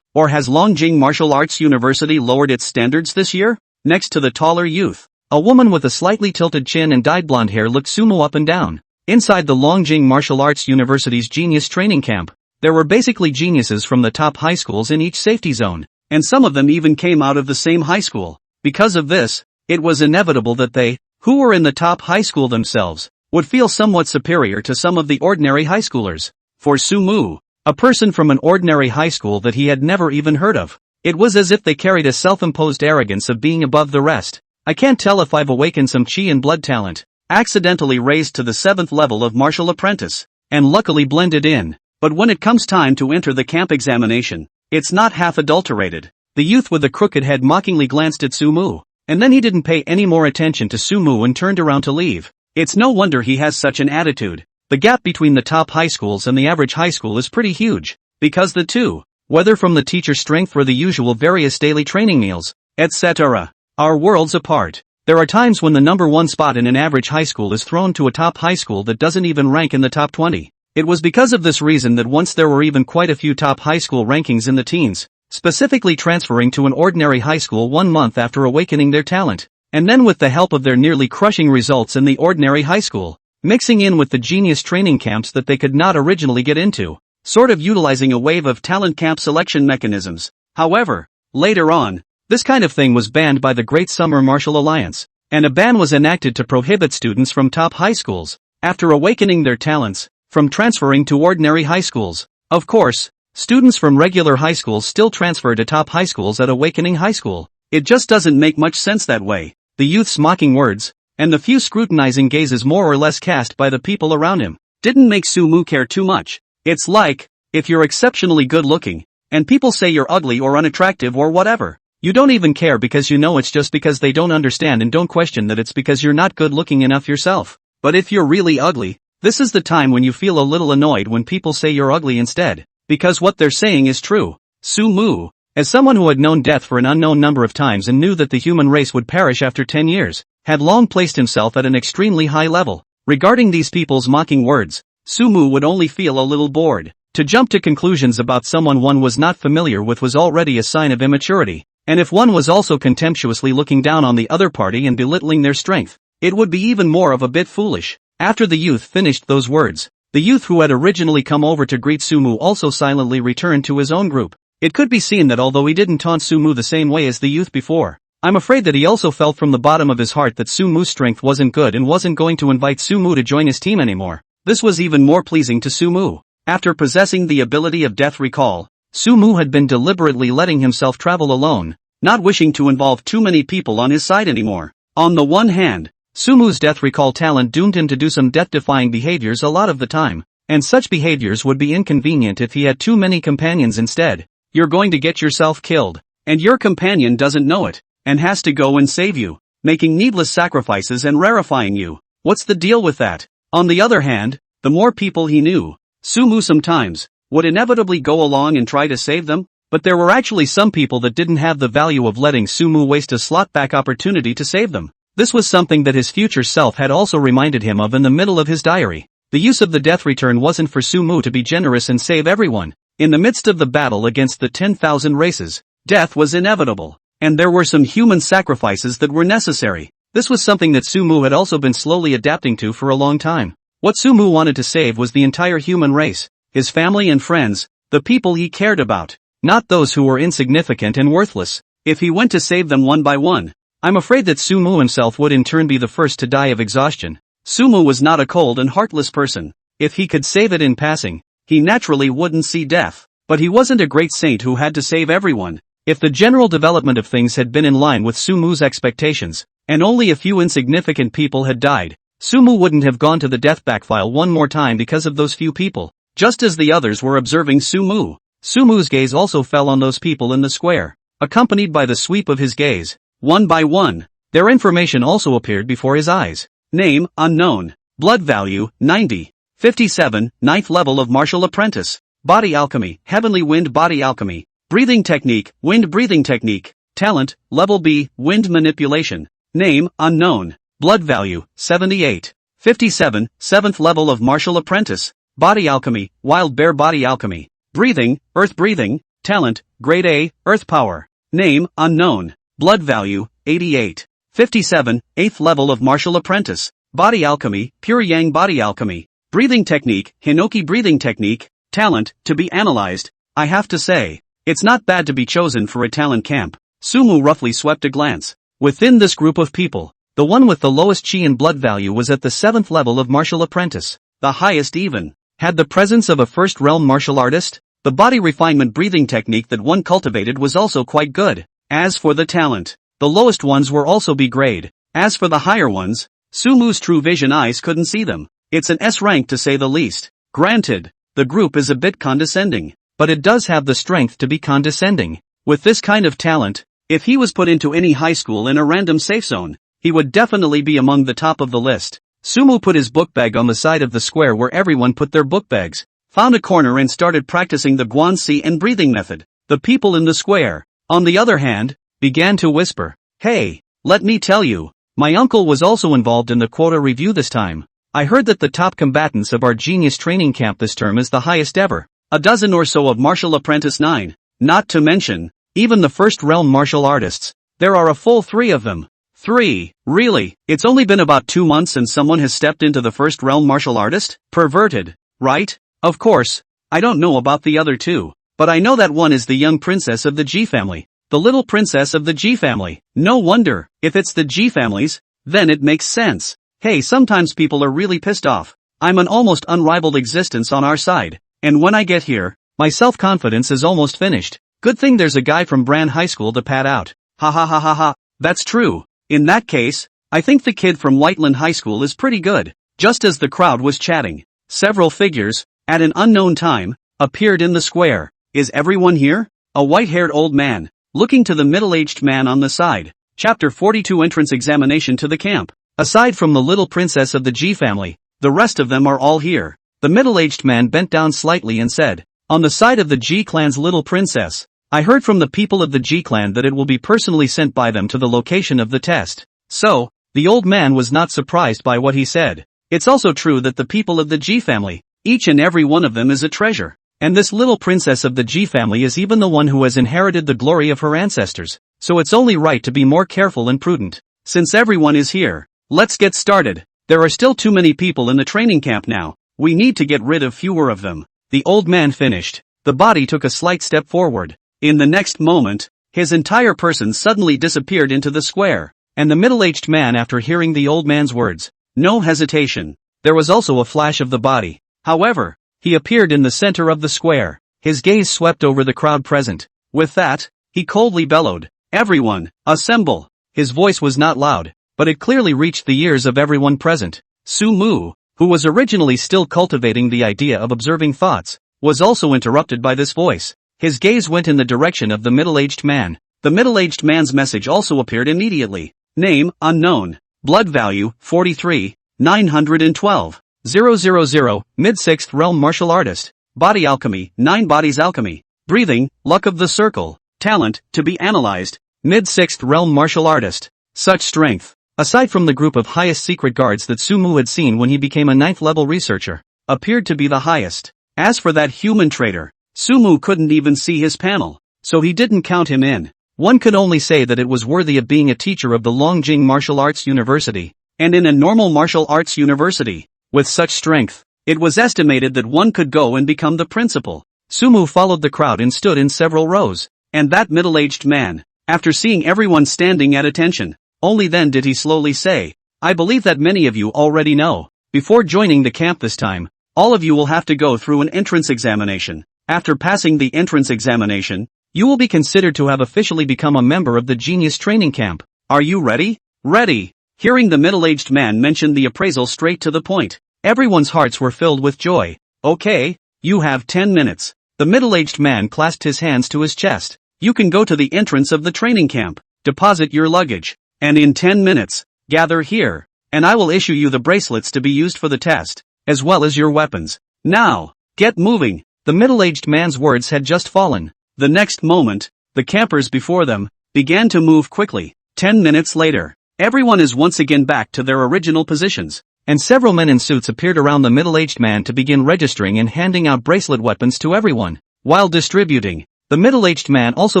[SPEAKER 1] Or has Longjing Martial Arts University lowered its standards this year? Next to the taller youth, a woman with a slightly tilted chin and dyed blonde hair looked Su Mu up and down. Inside the Longjing Martial Arts University's Genius Training Camp, there were basically geniuses from the top high schools in each safety zone, and some of them even came out of the same high school. Because of this, it was inevitable that they, who were in the top high school themselves, would feel somewhat superior to some of the ordinary high schoolers. For Su Mu, A person from an ordinary high school that he had never even heard of. It was as if they carried a self-imposed arrogance of being above the rest. I can't tell if I've awakened some chi and blood talent, accidentally raised to the 7th level of martial apprentice, and luckily blended in. But when it comes time to enter the camp examination, it's not half adulterated. The youth with the crooked head mockingly glanced at Sumu, and then he didn't pay any more attention to Sumu and turned around to leave. It's no wonder he has such an attitude. The gap between the top high schools and the average high school is pretty huge, because the two, whether from the teacher strength or the usual various daily training meals, etc., are worlds apart. There are times when the number 1 spot in an average high school is thrown to a top high school that doesn't even rank in the top 20. It was because of this reason that once there were even quite a few top high school rankings in the teens, specifically transferring to an ordinary high school 1 month after awakening their talent, and then with the help of their nearly crushing results in the ordinary high school, mixing in with the genius training camps that they could not originally get into, sort of utilizing a wave of talent camp selection mechanisms. However, later on, this kind of thing was banned by the Great Summer Martial Alliance, and a ban was enacted to prohibit students from top high schools, after awakening their talents, from transferring to ordinary high schools. Of course, students from regular high schools still transfer to top high schools at Awakening High School. It just doesn't make much sense that way. The youth's mocking words, and the few scrutinizing gazes more or less cast by the people around him, didn't make Sumu care too much. It's like, if you're exceptionally good looking, and people say you're ugly or unattractive or whatever, you don't even care because you know it's just because they don't understand and don't question that it's because you're not good looking enough yourself. But if you're really ugly, this is the time when you feel a little annoyed when people say you're ugly instead, because what they're saying is true. Sumu, as someone who had known death for an unknown number of times and knew that the human race would perish after 10 years, had long placed himself at an extremely high level. Regarding these people's mocking words, Sumu would only feel a little bored. To jump to conclusions about someone one was not familiar with was already a sign of immaturity, and if one was also contemptuously looking down on the other party and belittling their strength, it would be even more of a bit foolish. After the youth finished those words, the youth who had originally come over to greet Sumu also silently returned to his own group. It could be seen that although he didn't taunt Sumu the same way as the youth before, I'm afraid that he also felt from the bottom of his heart that Sumu's strength wasn't good and wasn't going to invite Sumu to join his team anymore. This was even more pleasing to Sumu. After possessing the ability of death recall, Sumu had been deliberately letting himself travel alone, not wishing to involve too many people on his side anymore. On the one hand, Sumu's death recall talent doomed him to do some death-defying behaviors a lot of the time, and such behaviors would be inconvenient if he had too many companions instead. You're going to get yourself killed, and your companion doesn't know it, and has to go and save you, making needless sacrifices and rarefying you. What's the deal with that? On the other hand, the more people he knew, Sumu sometimes would inevitably go along and try to save them, but there were actually some people that didn't have the value of letting Sumu waste a slot-back opportunity to save them. This was something that his future self had also reminded him of in the middle of his diary. The use of the death return wasn't for Sumu to be generous and save everyone. In the midst of the battle against the 10,000 races, death was inevitable, and there were some human sacrifices that were necessary. This was something that Sumu had also been slowly adapting to for a long time. What Sumu wanted to save was the entire human race, his family and friends, the people he cared about, not those who were insignificant and worthless. If he went to save them one by one, I'm afraid that Sumu himself would in turn be the first to die of exhaustion. Sumu was not a cold and heartless person. If he could save it in passing, he naturally wouldn't see death. But he wasn't a great saint who had to save everyone. If the general development of things had been in line with Sumu's expectations, and only a few insignificant people had died, Sumu wouldn't have gone to the death backfile one more time because of those few people. Just as the others were observing Sumu, Sumu's gaze also fell on those people in the square. Accompanied by the sweep of his gaze, one by one, their information also appeared before his eyes. Name, unknown. Blood value, 90. 57, 9th level of martial apprentice. Body alchemy, heavenly wind body alchemy. Breathing technique, wind breathing technique. Talent, level B, wind manipulation. Name, unknown. Blood value, 78. 57, 7th level of martial apprentice. Body alchemy, wild bear body alchemy. Breathing, earth breathing. Talent, grade A, earth power. Name, unknown. Blood value, 88. 57, 8th level of martial apprentice. Body alchemy, pure yang body alchemy. Breathing technique, Hinoki breathing technique. Talent, to be analyzed. I have to say, it's not bad to be chosen for a talent camp. Sumu roughly swept a glance. Within this group of people, the one with the lowest chi and blood value was at the 7th level of martial apprentice. The highest even had the presence of a first-realm martial artist. The body refinement breathing technique that one cultivated was also quite good. As for the talent, the lowest ones were also B grade. As for the higher ones, Sumu's true vision eyes couldn't see them. It's an S rank to say the least. Granted, the group is a bit condescending, but it does have the strength to be condescending. With this kind of talent, if he was put into any high school in a random safe zone, he would definitely be among the top of the list. Sumu put his book bag on the side of the square where everyone put their book bags, found a corner and started practicing the Guanxi and breathing method. The people in the square, on the other hand, began to whisper, "Hey, let me tell you, my uncle was also involved in the quota review this time. I heard that the top combatants of our genius training camp this term is the highest ever. A dozen or so of martial apprentice 9, not to mention, even the first realm martial artists. There are a full 3 of them." 3, really? It's only been about 2 months and someone has stepped into the first realm martial artist? Perverted, right? Of course, I don't know about the other 2, but I know that one is the young princess of the G family. The little princess of the G family. No wonder, if it's the G families, then it makes sense. Hey, sometimes people are really pissed off. I'm an almost unrivaled existence on our side, and when I get here, my self-confidence is almost finished. Good thing there's a guy from Bran High School to pad out. Ha ha ha ha ha, that's true. In that case, I think the kid from Whiteland High School is pretty good. Just as the crowd was chatting, several figures, at an unknown time, appeared in the square. Is everyone here? A white-haired old man, looking to the middle-aged man on the side. Chapter 42 Entrance Examination to the Camp. Aside from the little princess of the G family, the rest of them are all here. The middle-aged man bent down slightly and said, "On the side of the G clan's little princess, I heard from the people of the G clan that it will be personally sent by them to the location of the test." So, the old man was not surprised by what he said. It's also true that the people of the G family, each and every one of them is a treasure. And this little princess of the G family is even the one who has inherited the glory of her ancestors. So it's only right to be more careful and prudent. Since everyone is here, let's get started. There are still too many people in the training camp now. We need to get rid of fewer of them. The old man finished. The body took a slight step forward. In the next moment, his entire person suddenly disappeared into the square. And the middle-aged man, after hearing the old man's words, no hesitation. There was also a flash of the body. However, he appeared in the center of the square. His gaze swept over the crowd present. With that, he coldly bellowed, "Everyone, assemble." His voice was not loud, but it clearly reached the ears of everyone present. Sumu, who was originally still cultivating the idea of observing thoughts, was also interrupted by this voice. His gaze went in the direction of the middle-aged man. The middle-aged man's message also appeared immediately. Name, unknown. Blood value, 43, 912. 000, mid-6th realm martial artist. Body alchemy, 9 bodies alchemy. Breathing, luck of the circle. Talent, to be analyzed, mid-6th realm martial artist. Such strength, aside from the group of highest secret guards that Sumu had seen when he became a 9th level researcher, appeared to be the highest. As for that human traitor, Sumu couldn't even see his panel, so he didn't count him in. One could only say that it was worthy of being a teacher of the Longjing Martial Arts University, and in a normal martial arts university. With such strength, it was estimated that one could go and become the principal. Sumu followed the crowd and stood in several rows. And that middle-aged man, after seeing everyone standing at attention, only then did he slowly say, "I believe that many of you already know. Before joining the camp this time, all of you will have to go through an entrance examination. After passing the entrance examination, you will be considered to have officially become a member of the Genius Training Camp. Are you ready?" "Ready." Hearing the middle-aged man mention the appraisal straight to the point, everyone's hearts were filled with joy. "Okay, you have 10 minutes. The middle-aged man clasped his hands to his chest. "You can go to the entrance of the training camp, deposit your luggage, and in 10 minutes, gather here, and I will issue you the bracelets to be used for the test, as well as your weapons. Now, get moving." The middle-aged man's words had just fallen. The next moment, the campers before them began to move quickly. 10 minutes later, everyone is once again back to their original positions, and several men in suits appeared around the middle-aged man to begin registering and handing out bracelet weapons to everyone. While distributing, the middle-aged man also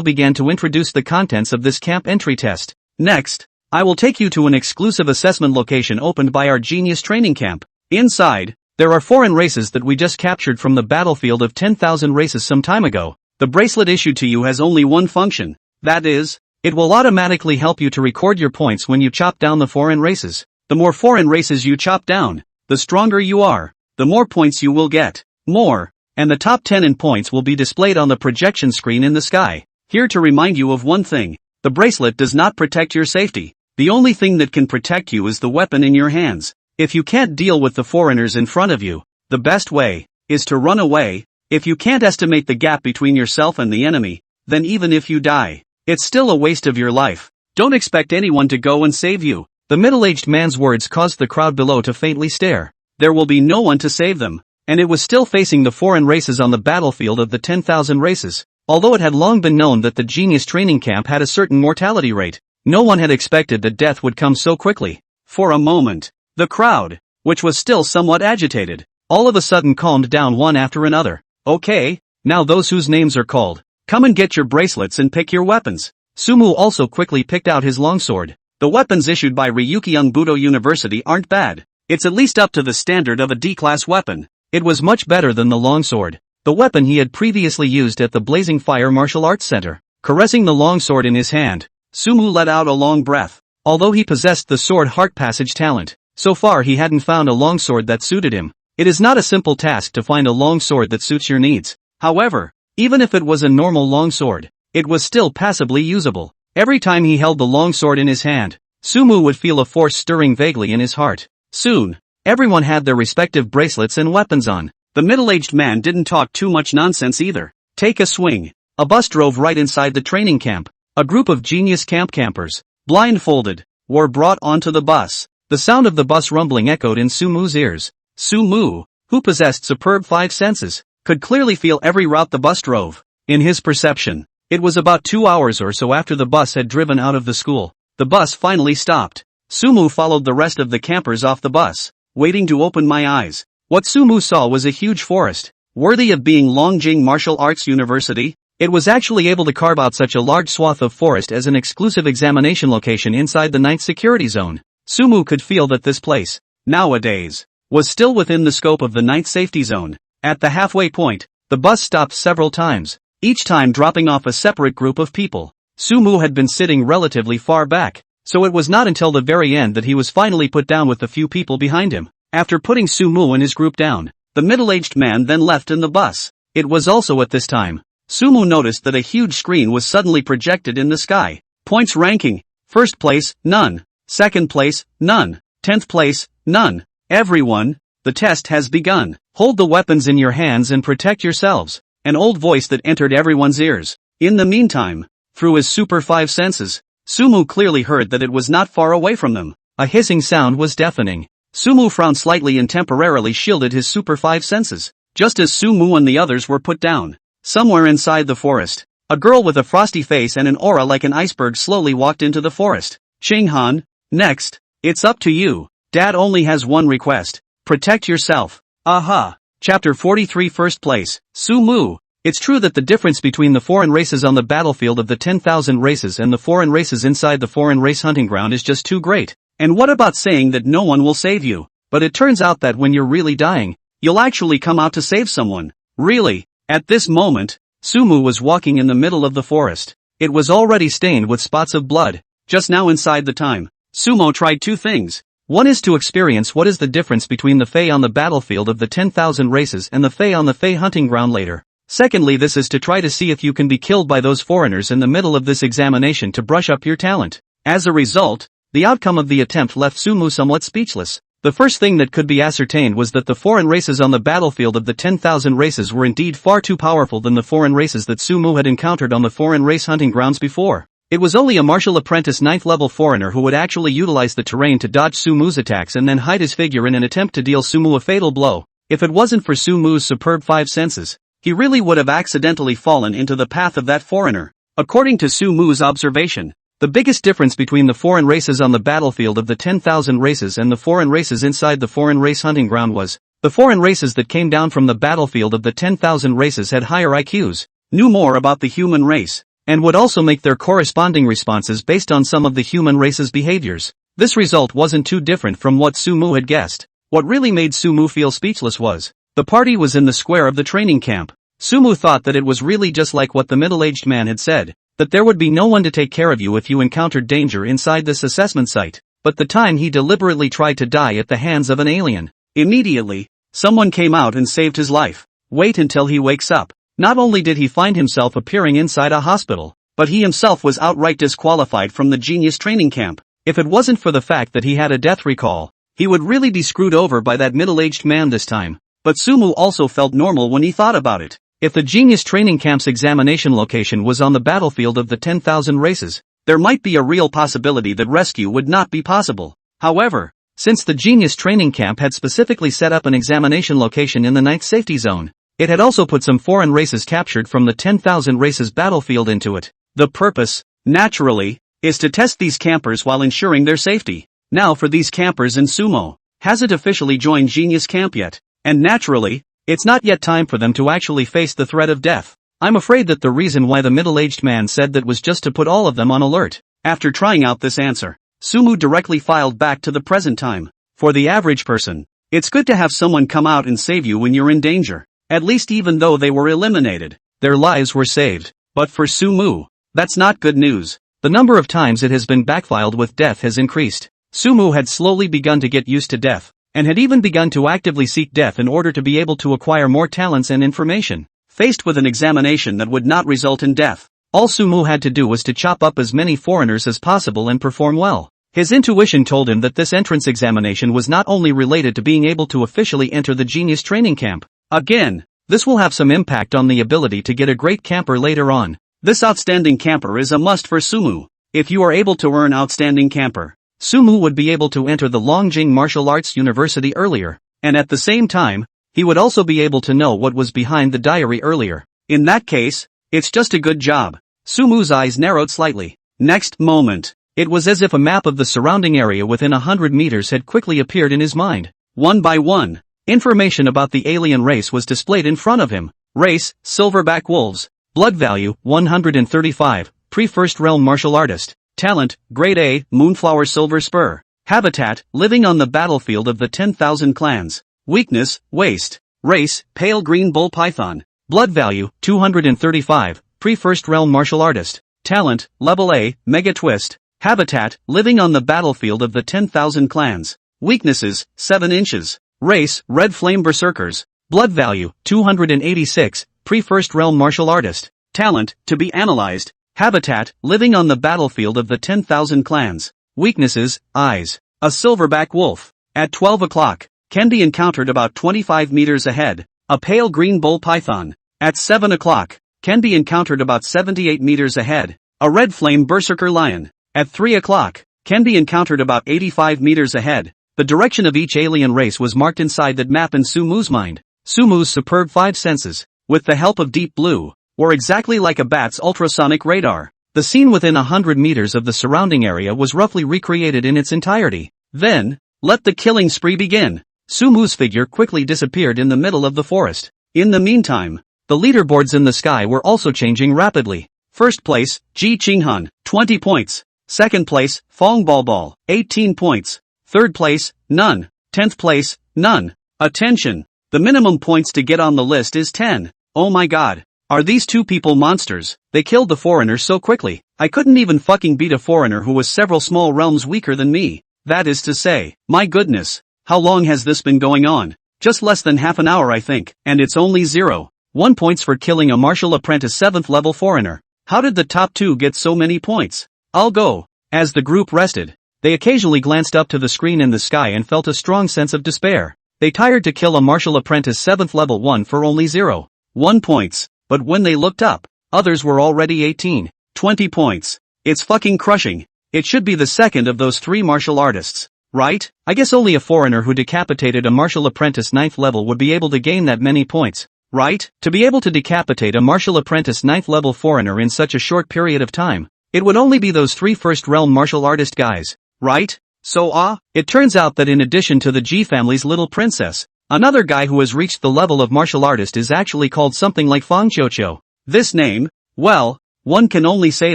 [SPEAKER 1] began to introduce the contents of this camp entry test. "Next, I will take you to an exclusive assessment location opened by our Genius Training Camp. Inside, there are foreign races that we just captured from the battlefield of 10,000 races some time ago. The bracelet issued to you has only one function. That is, it will automatically help you to record your points when you chop down the foreign races. The more foreign races you chop down, the stronger you are, the more points you will get. more, and the top 10 in points will be displayed on the projection screen in the sky. Here to remind you of one thing. The bracelet does not protect your safety. The only thing that can protect you is the weapon in your hands. If you can't deal with the foreigners in front of you, the best way is to run away. If you can't estimate the gap between yourself and the enemy, then even if you die, it's still a waste of your life. Don't expect anyone to go and save you. The middle-aged man's words caused the crowd below to faintly stare. There will be no one to save them, and it was still facing the foreign races on the battlefield of the 10,000 races. Although it had long been known that the genius training camp had a certain mortality rate, no one had expected that death would come so quickly. For a moment, the crowd, which was still somewhat agitated, all of a sudden calmed down one after another. Okay, now those whose names are called, come and get your bracelets and pick your weapons. Sumu also quickly picked out his longsword. The weapons issued by Ryukyung Budo University aren't bad. It's at least up to the standard of a D-class weapon. It was much better than the longsword, the weapon he had previously used at the Blazing Fire Martial Arts Center. Caressing the longsword in his hand, Sumu let out a long breath. Although he possessed the sword heart passage talent, so far he hadn't found a longsword that suited him. It is not a simple task to find a longsword that suits your needs. However, even if it was a normal longsword, it was still passably usable. Every time he held the longsword in his hand, Sumu would feel a force stirring vaguely in his heart. Soon, everyone had their respective bracelets and weapons on. The middle-aged man didn't talk too much nonsense either. Take a swing. A bus drove right inside the training camp. A group of genius camp campers, blindfolded, were brought onto the bus. The sound of the bus rumbling echoed in Sumu's ears. Sumu, who possessed superb five senses, could clearly feel every route the bus drove. In his perception, it was about 2 hours or so after the bus had driven out of the school. The bus finally stopped. Sumu followed the rest of the campers off the bus, waiting to open my eyes. What Sumu saw was a huge forest, worthy of being Longjing Martial Arts University. It was actually able to carve out such a large swath of forest as an exclusive examination location inside the 9th security zone. Sumu could feel that this place, nowadays, was still within the scope of the 9th safety zone. At the halfway point, the bus stopped several times, each time dropping off a separate group of people. Sumu had been sitting relatively far back, so it was not until the very end that he was finally put down with the few people behind him. After putting Sumu and his group down, the middle-aged man then left in the bus. It was also at this time Sumu noticed that a huge screen was suddenly projected in the sky. Points ranking: first place, none; second place, none; 10th place, none. Everyone, the test has begun. Hold the weapons in your hands and protect yourselves. An old voice that entered everyone's ears. In the meantime, through his super five senses, Sumu clearly heard that it was not far away from them. A hissing sound was deafening. Sumu frowned slightly and temporarily shielded his super five senses. Just as Sumu and the others were put down, somewhere inside the forest, a girl with a frosty face and an aura like an iceberg slowly walked into the forest. Chinghan, next. It's up to you. Dad only has one request. Protect yourself. Aha. Chapter 43 First place, Sumu. It's true that the difference between the foreign races on the battlefield of the 10,000 races and the foreign races inside the foreign race hunting ground is just too great. And what about saying that no one will save you? But it turns out that when you're really dying, you'll actually come out to save someone. Really? At this moment, Sumu was walking in the middle of the forest. It was already stained with spots of blood. Just now inside the time, Sumo tried two things. One is to experience what is the difference between the Fae on the battlefield of the 10,000 races and the Fae on the Fae hunting ground later. Secondly, this is to try to see if you can be killed by those foreigners in the middle of this examination to brush up your talent. As a result, the outcome of the attempt left Sumu somewhat speechless. The first thing that could be ascertained was that the foreign races on the battlefield of the 10,000 races were indeed far too powerful than the foreign races that Sumu had encountered on the foreign race hunting grounds before. It was only a martial apprentice 9th level foreigner who would actually utilize the terrain to dodge Sumu's attacks and then hide his figure in an attempt to deal Sumu a fatal blow. If it wasn't for Sumu's superb five senses, he really would have accidentally fallen into the path of that foreigner. According to Sumu's observation, the biggest difference between the foreign races on the battlefield of the 10,000 races and the foreign races inside the foreign race hunting ground was, the foreign races that came down from the battlefield of the 10,000 races had higher IQs, knew more about the human race, and would also make their corresponding responses based on some of the human race's behaviors. This result wasn't too different from what Sumu had guessed. What really made Sumu feel speechless was, the party was in the square of the training camp. Sumu thought that it was really just like what the middle-aged man had said, that there would be no one to take care of you if you encountered danger inside this assessment site. But the time he deliberately tried to die at the hands of an alien, immediately, someone came out and saved his life. Wait until he wakes up. Not only did he find himself appearing inside a hospital, but he himself was outright disqualified from the genius training camp. If it wasn't for the fact that he had a death recall, he would really be screwed over by that middle-aged man this time. But Sumu also felt normal when he thought about it. If the genius training camp's examination location was on the battlefield of the 10,000 races, there might be a real possibility that rescue would not be possible. However, since the genius training camp had specifically set up an examination location in the 9th safety zone, it had also put some foreign races captured from the 10,000 races battlefield into it. The purpose, naturally, is to test these campers while ensuring their safety. Now for these campers in Sumo, hasn't officially joined Genius Camp yet, and naturally, it's not yet time for them to actually face the threat of death. I'm afraid that the reason why the middle-aged man said that was just to put all of them on alert. After trying out this answer, Sumu directly filed back to the present time. For the average person, it's good to have someone come out and save you when you're in danger. At least even though they were eliminated, their lives were saved. But for Sumu, that's not good news. The number of times it has been backfiled with death has increased. Sumu had slowly begun to get used to death, and had even begun to actively seek death in order to be able to acquire more talents and information. Faced with an examination that would not result in death, all Sumu had to do was to chop up as many foreigners as possible and perform well. His intuition told him that this entrance examination was not only related to being able to officially enter the genius training camp. Again, this will have some impact on the ability to get a great camper later on. This outstanding camper is a must for Sumu. If you are able to earn outstanding camper, Sumu would be able to enter the Longjing Martial Arts University earlier, and at the same time, he would also be able to know what was behind the diary earlier. In that case, it's just a good job. Sumu's eyes narrowed slightly. Next moment, it was as if a map of the surrounding area within 100 meters had quickly appeared in his mind. One by one, information about the alien race was displayed in front of him. Race, silverback wolves. Blood value, 135, pre-first realm martial artist. Talent, grade A, moonflower silver spur. Habitat, living on the battlefield of the 10,000 clans. Weakness, waste. Race, pale green bull python. Blood value, 235, pre-first realm martial artist. Talent, level A, mega twist. Habitat, living on the battlefield of the 10,000 clans. Weaknesses, 7 inches. Race, red flame berserkers. Blood value, 286, pre-first realm martial artist. Talent, to be analyzed. Habitat, living on the battlefield of the 10,000 clans. Weaknesses, eyes. A silverback wolf. At 12 o'clock, can be encountered about 25 meters ahead. A pale green bull python. At 7 o'clock, can be encountered about 78 meters ahead. A red flame berserker lion. At 3 o'clock, can be encountered about 85 meters ahead. The direction of each alien race was marked inside that map in Sumu's mind. Sumu's superb 5 senses, with the help of Deep Blue, were exactly like a bat's ultrasonic radar. The scene within 100 meters of the surrounding area was roughly recreated in its entirety. Then, let the killing spree begin. Sumu's figure quickly disappeared in the middle of the forest. In the meantime, the leaderboards in the sky were also changing rapidly. First place, Ji Qinghan, 20 points. Second place, Fong Balbal, 18 points. Third place, none. 10th place, none. Attention! The minimum points to get on the list is 10. Oh my god. Are these two people monsters? They killed the foreigner so quickly. I couldn't even fucking beat a foreigner who was several small realms weaker than me. That is to say, my goodness. How long has this been going on? Just less than half an hour I think, and it's only 0.1 points for killing a martial apprentice 7th level foreigner. How did the top two get so many points? I'll go. As the group rested, they occasionally glanced up to the screen in the sky and felt a strong sense of despair. They tired to kill a martial apprentice 7th level 1 for only 0.1 points, but when they looked up, others were already 18, 20 points. It's fucking crushing. It should be the second of those 3 martial artists, right? I guess only a foreigner who decapitated a martial apprentice 9th level would be able to gain that many points, right? To be able to decapitate a martial apprentice 9th level foreigner in such a short period of time, it would only be those 3 first realm martial artist guys, right? So it turns out that in addition to the G family's little princess, another guy who has reached the level of martial artist is actually called something like Fang Qiuqiu. This name, well, one can only say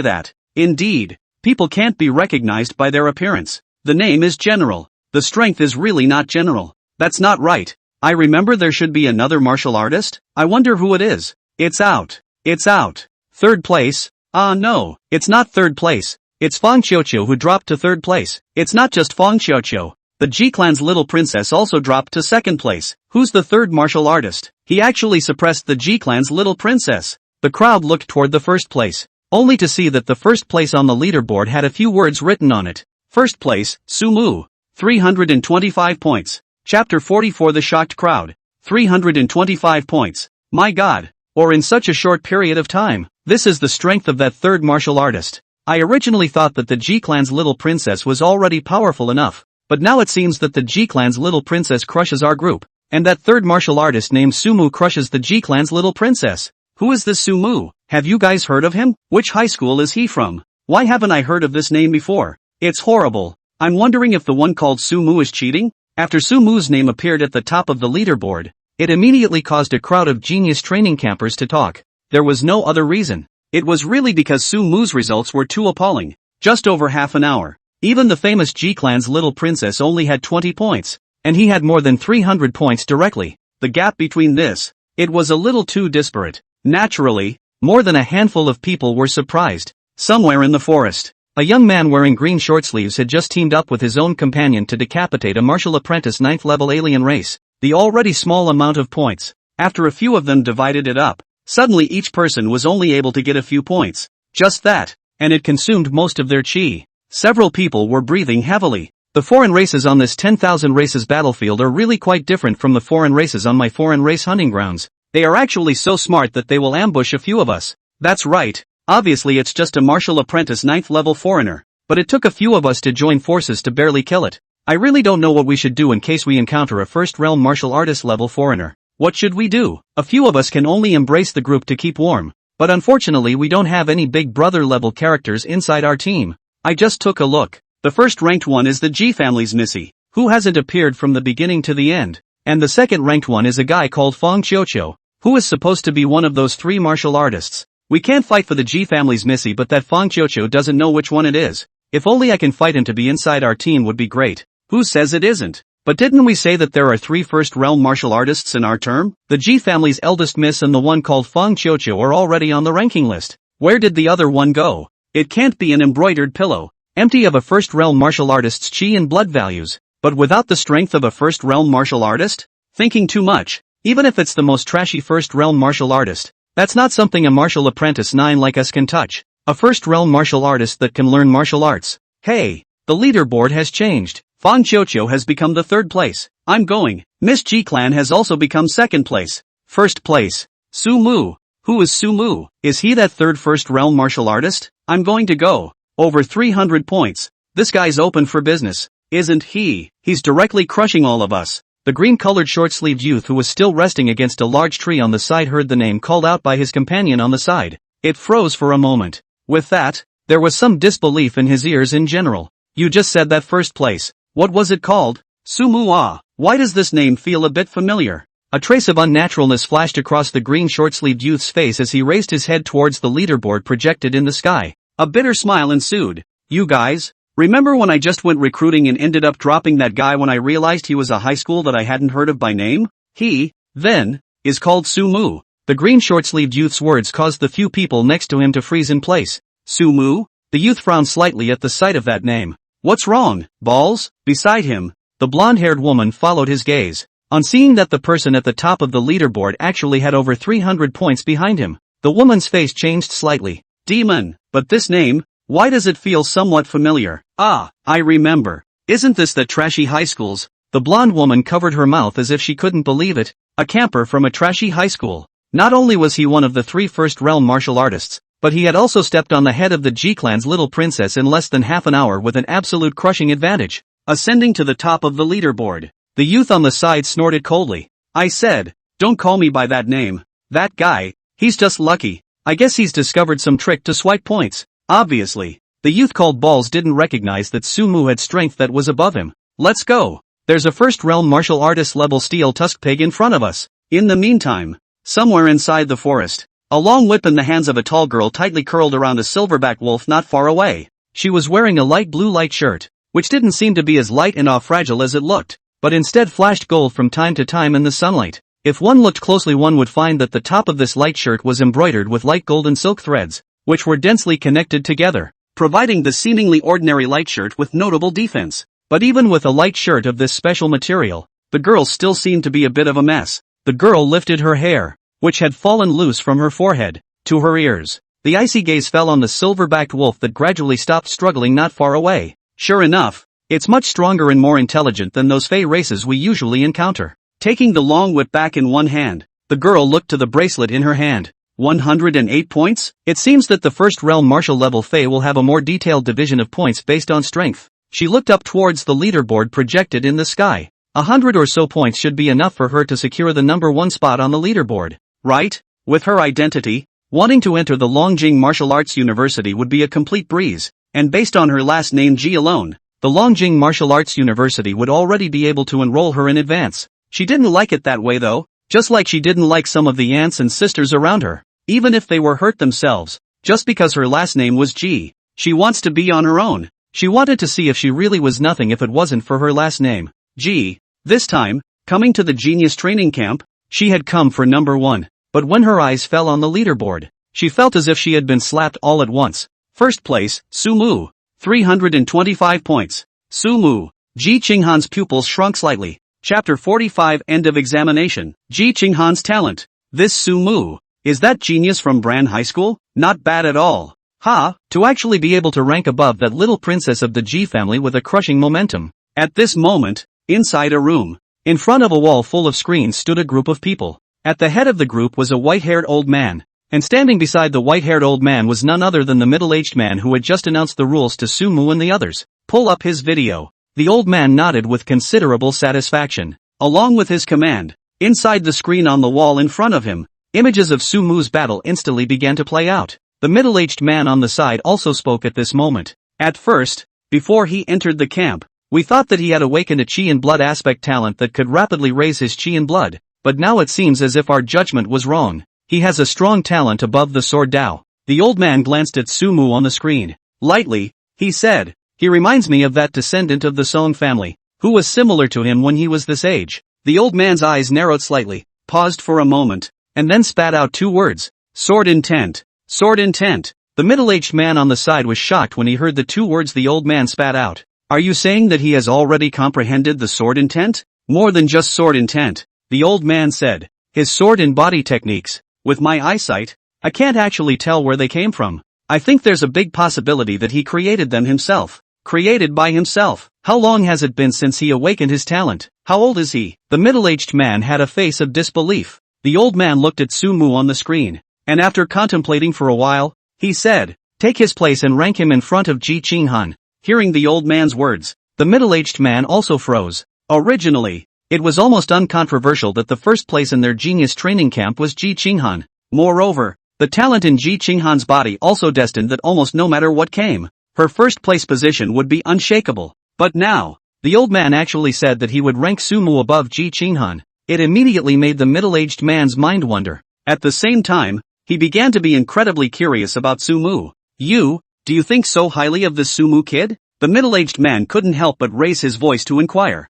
[SPEAKER 1] that, indeed, people can't be recognized by their appearance. The name is general. The strength is really not general. That's not right. I remember there should be another martial artist. I wonder who it is. It's out. It's out. Third place. No, it's not third place. It's Fang Qiuqiu who dropped to third place. It's not just Fang Qiuqiu. The G-Clan's little princess also dropped to second place. Who's the third martial artist? He actually suppressed the G-Clan's little princess. The crowd looked toward the first place, only to see that the first place on the leaderboard had a few words written on it. First place, Sumu. 325 points. Chapter 44. The shocked crowd. 325 points. My god. Or in such a short period of time. This is the strength of that third martial artist. I originally thought that the G-Clan's little princess was already powerful enough, but now it seems that the G-Clan's little princess crushes our group, and that third martial artist named Sumu crushes the G-Clan's little princess. Who is this Sumu? Have you guys heard of him? Which high school is he from? Why haven't I heard of this name before? It's horrible. I'm wondering if the one called Sumu is cheating? After Sumu's name appeared at the top of the leaderboard, it immediately caused a crowd of genius training campers to talk. There was no other reason. It was really because Sumu's results were too appalling. Just over half an hour. Even the famous G-Clan's little princess only had 20 points, and he had more than 300 points directly. The gap between this, it was a little too disparate. Naturally, more than a handful of people were surprised. Somewhere in the forest, a young man wearing green short sleeves had just teamed up with his own companion to decapitate a martial apprentice 9th level alien race. The already small amount of points, after a few of them divided it up, suddenly each person was only able to get a few points. Just that, and it consumed most of their chi. Several people were breathing heavily. The foreign races on this 10,000 races battlefield are really quite different from the foreign races on my foreign race hunting grounds. They are actually so smart that they will ambush a few of us. That's right, obviously it's just a martial apprentice 9th level foreigner, but it took a few of us to join forces to barely kill it. I really don't know what we should do in case we encounter a first realm martial artist level foreigner. What should we do? A few of us can only embrace the group to keep warm, but unfortunately we don't have any big brother level characters inside our team. I just took a look. The first ranked one is the G family's Missy, who hasn't appeared from the beginning to the end, and the second ranked one is a guy called Fong Chiocho, who is supposed to be one of those three martial artists. We can't fight for the G family's Missy, but that Fong Chiocho doesn't know which one it is. If only I can fight him to be inside our team would be great. Who says it isn't? But didn't we say that there are 3 first realm martial artists in our term? The G family's eldest miss and the one called Fong Chiocho are already on the ranking list. Where did the other one go? It can't be an embroidered pillow, empty of a first realm martial artist's chi and blood values, but without the strength of a first realm martial artist? Thinking too much. Even if it's the most trashy first realm martial artist, that's not something a martial apprentice 9 like us can touch. A first realm martial artist that can learn martial arts. Hey, the leaderboard has changed. Fong Chiocho has become the 3rd place. I'm going. Miss G-Clan has also become 2nd place. 1st place. Sumu. Who is Sumu? Is he that 3rd first realm martial artist? I'm going to go. Over 300 points. This guy's open for business, isn't he? He's directly crushing all of us. The green-colored short-sleeved youth who was still resting against a large tree on the side heard the name called out by his companion on the side. It froze for a moment. With that, there was some disbelief in his ears in general. You just said that 1st place. What was it called? Sumu. Ah, why does this name feel a bit familiar? A trace of unnaturalness flashed across the green short-sleeved youth's face as he raised his head towards the leaderboard projected in the sky. A bitter smile ensued. You guys, remember when I just went recruiting and ended up dropping that guy when I realized he was a high school that I hadn't heard of by name? He, then, is called Sumu. The green short-sleeved youth's words caused the few people next to him to freeze in place. Sumu? The youth frowned slightly at the sight of that name. What's wrong, balls? Beside him, the blonde-haired woman followed his gaze. On seeing that the person at the top of the leaderboard actually had over 300 points behind him, the woman's face changed slightly. Demon, but this name, why does it feel somewhat familiar? Ah, I remember. Isn't this the trashy high schools? The blonde woman covered her mouth as if she couldn't believe it. A camper from a trashy high school. Not only was he one of the 3 first realm martial artists, but he had also stepped on the head of the G-Clan's little princess in less than half an hour with an absolute crushing advantage. Ascending to the top of the leaderboard, the youth on the side snorted coldly. I said, don't call me by that name. That guy, he's just lucky. I guess he's discovered some trick to swipe points. Obviously, the youth called Balls didn't recognize that Sumu had strength that was above him. Let's go. There's a first realm martial artist level steel tusk pig in front of us. In the meantime, somewhere inside the forest, a long whip in the hands of a tall girl tightly curled around a silverback wolf not far away. She was wearing a light blue light shirt, which didn't seem to be as light and fragile as it looked, but instead flashed gold from time to time in the sunlight. If one looked closely one would find that the top of this light shirt was embroidered with light golden silk threads, which were densely connected together, providing the seemingly ordinary light shirt with notable defense. But even with a light shirt of this special material, the girl still seemed to be a bit of a mess. The girl lifted her hair, which had fallen loose from her forehead, to her ears. The icy gaze fell on the silver-backed wolf that gradually stopped struggling not far away. Sure enough, it's much stronger and more intelligent than those fey races we usually encounter. Taking the long whip back in one hand, the girl looked to the bracelet in her hand. 108 points? It seems that the first realm martial level fey will have a more detailed division of points based on strength. She looked up towards the leaderboard projected in the sky. 100 or so points should be enough for her to secure the number 1 spot on the leaderboard, right? With her identity, wanting to enter the Longjing Martial Arts University would be a complete breeze, and based on her last name Ji alone, the Longjing Martial Arts University would already be able to enroll her in advance. She didn't like it that way though, just like she didn't like some of the aunts and sisters around her, even if they were hurt themselves, just because her last name was Ji. She wants to be on her own. She wanted to see if she really was nothing if it wasn't for her last name, Ji. This time, coming to the genius training camp, she had come for number 1. But when her eyes fell on the leaderboard, she felt as if she had been slapped all at once. First place, Sumu. 325 points. Sumu. Ji Qinghan's pupils shrunk slightly. Chapter 45 End of examination. Ji Qinghan's talent. This Sumu. Is that genius from Bran High School? Not bad at all. Ha, to actually be able to rank above that little princess of the Ji family with a crushing momentum. At this moment, inside a room, in front of a wall full of screens stood a group of people. At the head of the group was a white-haired old man, and standing beside the white-haired old man was none other than the middle-aged man who had just announced the rules to Sumu and the others. Pull up his video. The old man nodded with considerable satisfaction. Along with his command, inside the screen on the wall in front of him, images of Sumu's battle instantly began to play out. The middle-aged man on the side also spoke at this moment. At first, before he entered the camp, we thought that he had awakened a chi and blood aspect talent that could rapidly raise his chi and blood, but now it seems as if our judgment was wrong. He has a strong talent above the sword Dao. The old man glanced at Sumu on the screen. Lightly, he said, he reminds me of that descendant of the Song family, who was similar to him when he was this age. The old man's eyes narrowed slightly, paused for a moment, and then spat out 2 words. Sword intent. Sword intent. The middle-aged man on the side was shocked when he heard the 2 words the old man spat out. Are you saying that he has already comprehended the sword intent? More than just sword intent, the old man said. His sword and body techniques. With my eyesight, I can't actually tell where they came from. I think there's a big possibility that he created them himself. Created by himself. How long has it been since he awakened his talent? How old is he? The middle-aged man had a face of disbelief. The old man looked at Sumu on the screen, and after contemplating for a while, he said, take his place and rank him in front of Ji Qinghan. Hearing the old man's words, the middle-aged man also froze. Originally, it was almost uncontroversial that the first place in their genius training camp was Ji Qinghan. Moreover, the talent in Ji Qinghan's body also destined that almost no matter what came, her first place position would be unshakable. But now, the old man actually said that he would rank Sumu above Ji Qinghan. It immediately made the middle-aged man's mind wonder. At the same time, he began to be incredibly curious about Sumu. Do you think so highly of this Sumu kid? The middle-aged man couldn't help but raise his voice to inquire.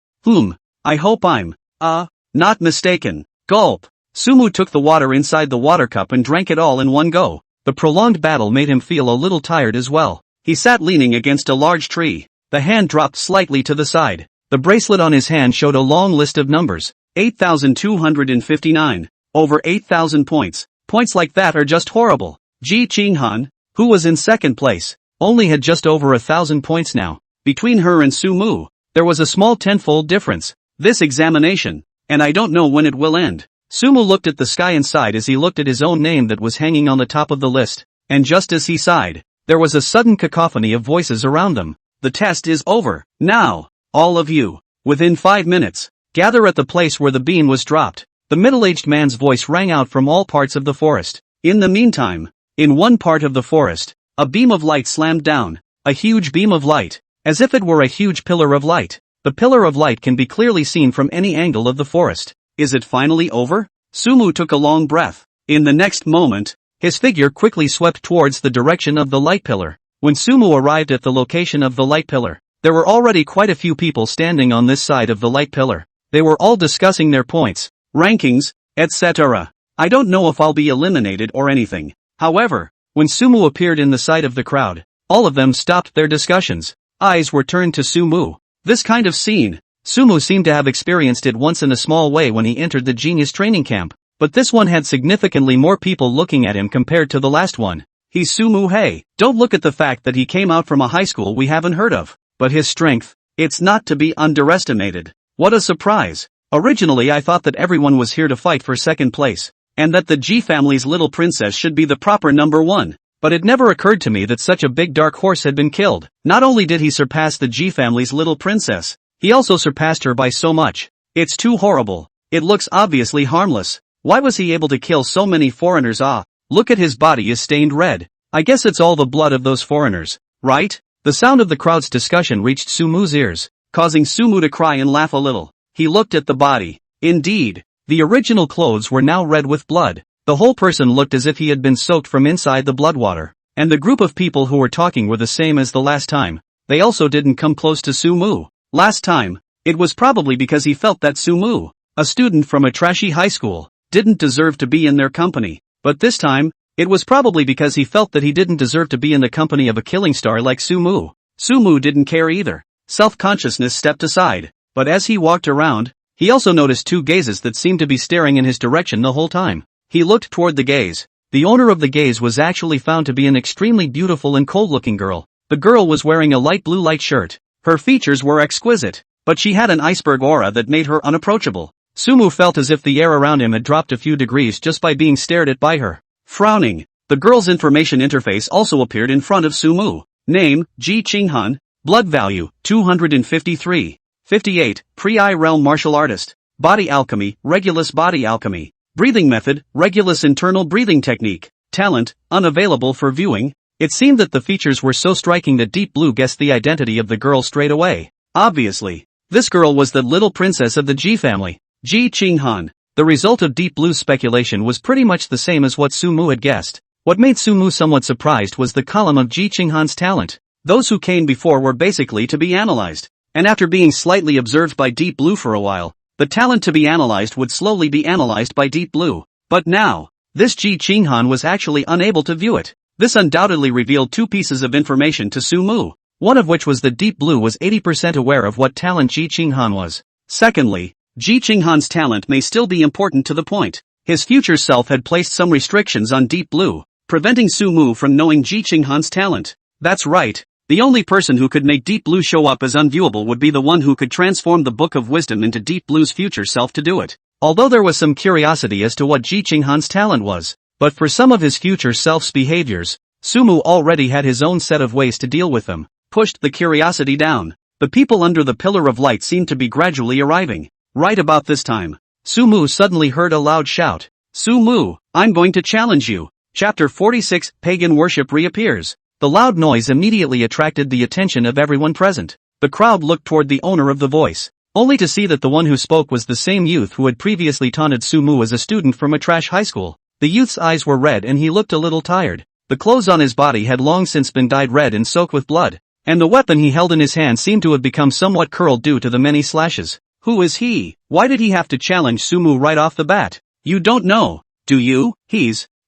[SPEAKER 1] I hope I'm, not mistaken. Gulp. Sumu took the water inside the water cup and drank it all in one go. The prolonged battle made him feel a little tired as well. He sat leaning against a large tree. The hand dropped slightly to the side. The bracelet on his hand showed a long list of numbers. 8,259. Over 8,000 points. Points like that are just horrible. Ji Qinghan, who was in second place, only had just over 1,000 points now. Between her and Sumu, there was a small tenfold difference. This examination, and I don't know when it will end. Sumu looked at the sky and sighed as he looked at his own name that was hanging on the top of the list, and just as he sighed, there was a sudden cacophony of voices around them. The test is over. Now, all of you, within 5 minutes, gather at the place where the beam was dropped. The middle-aged man's voice rang out from all parts of the forest. In the meantime, in one part of the forest, a beam of light slammed down. A huge beam of light, as if it were a huge pillar of light. The pillar of light can be clearly seen from any angle of the forest. Is it finally over? Sumu took a long breath. In the next moment, his figure quickly swept towards the direction of the light pillar. When Sumu arrived at the location of the light pillar, there were already quite a few people standing on this side of the light pillar. They were all discussing their points, rankings, etc. I don't know if I'll be eliminated or anything. However, when Sumu appeared in the sight of the crowd, all of them stopped their discussions. Eyes were turned to Sumu. This kind of scene, Sumu seemed to have experienced it once in a small way when he entered the genius training camp, but this one had significantly more people looking at him compared to the last one. He's Sumu. Hey, don't look at the fact that he came out from a high school we haven't heard of, but his strength, it's not to be underestimated. What a surprise. Originally I thought that everyone was here to fight for second place, and that the G family's little princess should be the proper number one. But it never occurred to me that such a big dark horse had been killed. Not only did he surpass the G family's little princess, he also surpassed her by so much. It's too horrible. It looks obviously harmless. Why was he able to kill so many foreigners? Look at his body is stained red. I guess it's all the blood of those foreigners, right? The sound of the crowd's discussion reached Sumu's ears, causing Sumu to cry and laugh a little. He looked at the body. Indeed, the original clothes were now red with blood. The whole person looked as if he had been soaked from inside the blood water. And the group of people who were talking were the same as the last time. They also didn't come close to Sumu. Last time, it was probably because he felt that Sumu, a student from a trashy high school, didn't deserve to be in their company. But this time, it was probably because he felt that he didn't deserve to be in the company of a killing star like Sumu. Sumu didn't care either. Self-consciousness stepped aside. But as he walked around, he also noticed two gazes that seemed to be staring in his direction the whole time. He looked toward the gaze. The owner of the gaze was actually found to be an extremely beautiful and cold-looking girl. The girl was wearing a light blue light shirt. Her features were exquisite, but she had an iceberg aura that made her unapproachable. Sumu felt as if the air around him had dropped a few degrees just by being stared at by her. Frowning, the girl's information interface also appeared in front of Sumu. Name, Ji Qinghan. Blood value, 253. 58, Pre-I Realm Martial Artist. Body Alchemy, Regulus Body Alchemy. Breathing Method, Regulus Internal Breathing Technique. Talent, unavailable for viewing. It seemed that the features were so striking that Deep Blue guessed the identity of the girl straight away. Obviously, this girl was the little princess of the Ji family, Ji Qinghan. The result of Deep Blue's speculation was pretty much the same as what Sumu had guessed. What made Sumu somewhat surprised was the column of Ji Qinghan's talent. Those who came before were basically to be analyzed. And after being slightly observed by Deep Blue for a while, the talent to be analyzed would slowly be analyzed by Deep Blue. But now, this Ji Qinghan was actually unable to view it. This undoubtedly revealed two pieces of information to Sumu, one of which was that Deep Blue was 80% aware of what talent Ji Qinghan was. Secondly, Ji Qinghan's talent may still be important to the point. His future self had placed some restrictions on Deep Blue, preventing Sumu from knowing Ji Qinghan's talent. That's right. The only person who could make Deep Blue show up as unviewable would be the one who could transform the Book of Wisdom into Deep Blue's future self to do it. Although there was some curiosity as to what Ji Qinghan's talent was, but for some of his future self's behaviors, Sumu already had his own set of ways to deal with them. Pushed the curiosity down. The people under the pillar of light seemed to be gradually arriving. Right about this time, Sumu suddenly heard a loud shout. Sumu, I'm going to challenge you. Chapter 46, Pagan Worship reappears. The loud noise immediately attracted the attention of everyone present. The crowd looked toward the owner of the voice, only to see that the one who spoke was the same youth who had previously taunted Sumu as a student from a trash high school. The youth's eyes were red and he looked a little tired. The clothes on his body had long since been dyed red and soaked with blood, and the weapon he held in his hand seemed to have become somewhat curled due to the many slashes. Who is he? Why did he have to challenge Sumu right off the bat? You don't know, do you?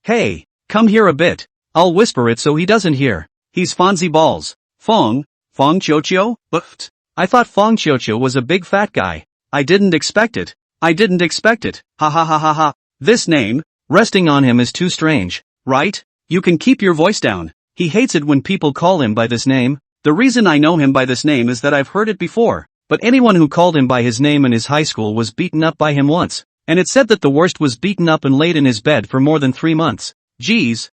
[SPEAKER 1] Hey, come here a bit. I'll whisper it so he doesn't hear. He's Fonzie Balls. Fong Qiuqiu? But I thought Fong Qiuqiu was a big fat guy. I didn't expect it. Ha ha ha ha ha. This name, resting on him is too strange, right? You can keep your voice down. He hates it when people call him by this name. The reason I know him by this name is that I've heard it before. But anyone who called him by his name in his high school was beaten up by him once. And it said that the worst was beaten up and laid in his bed for more than 3 months. Geez,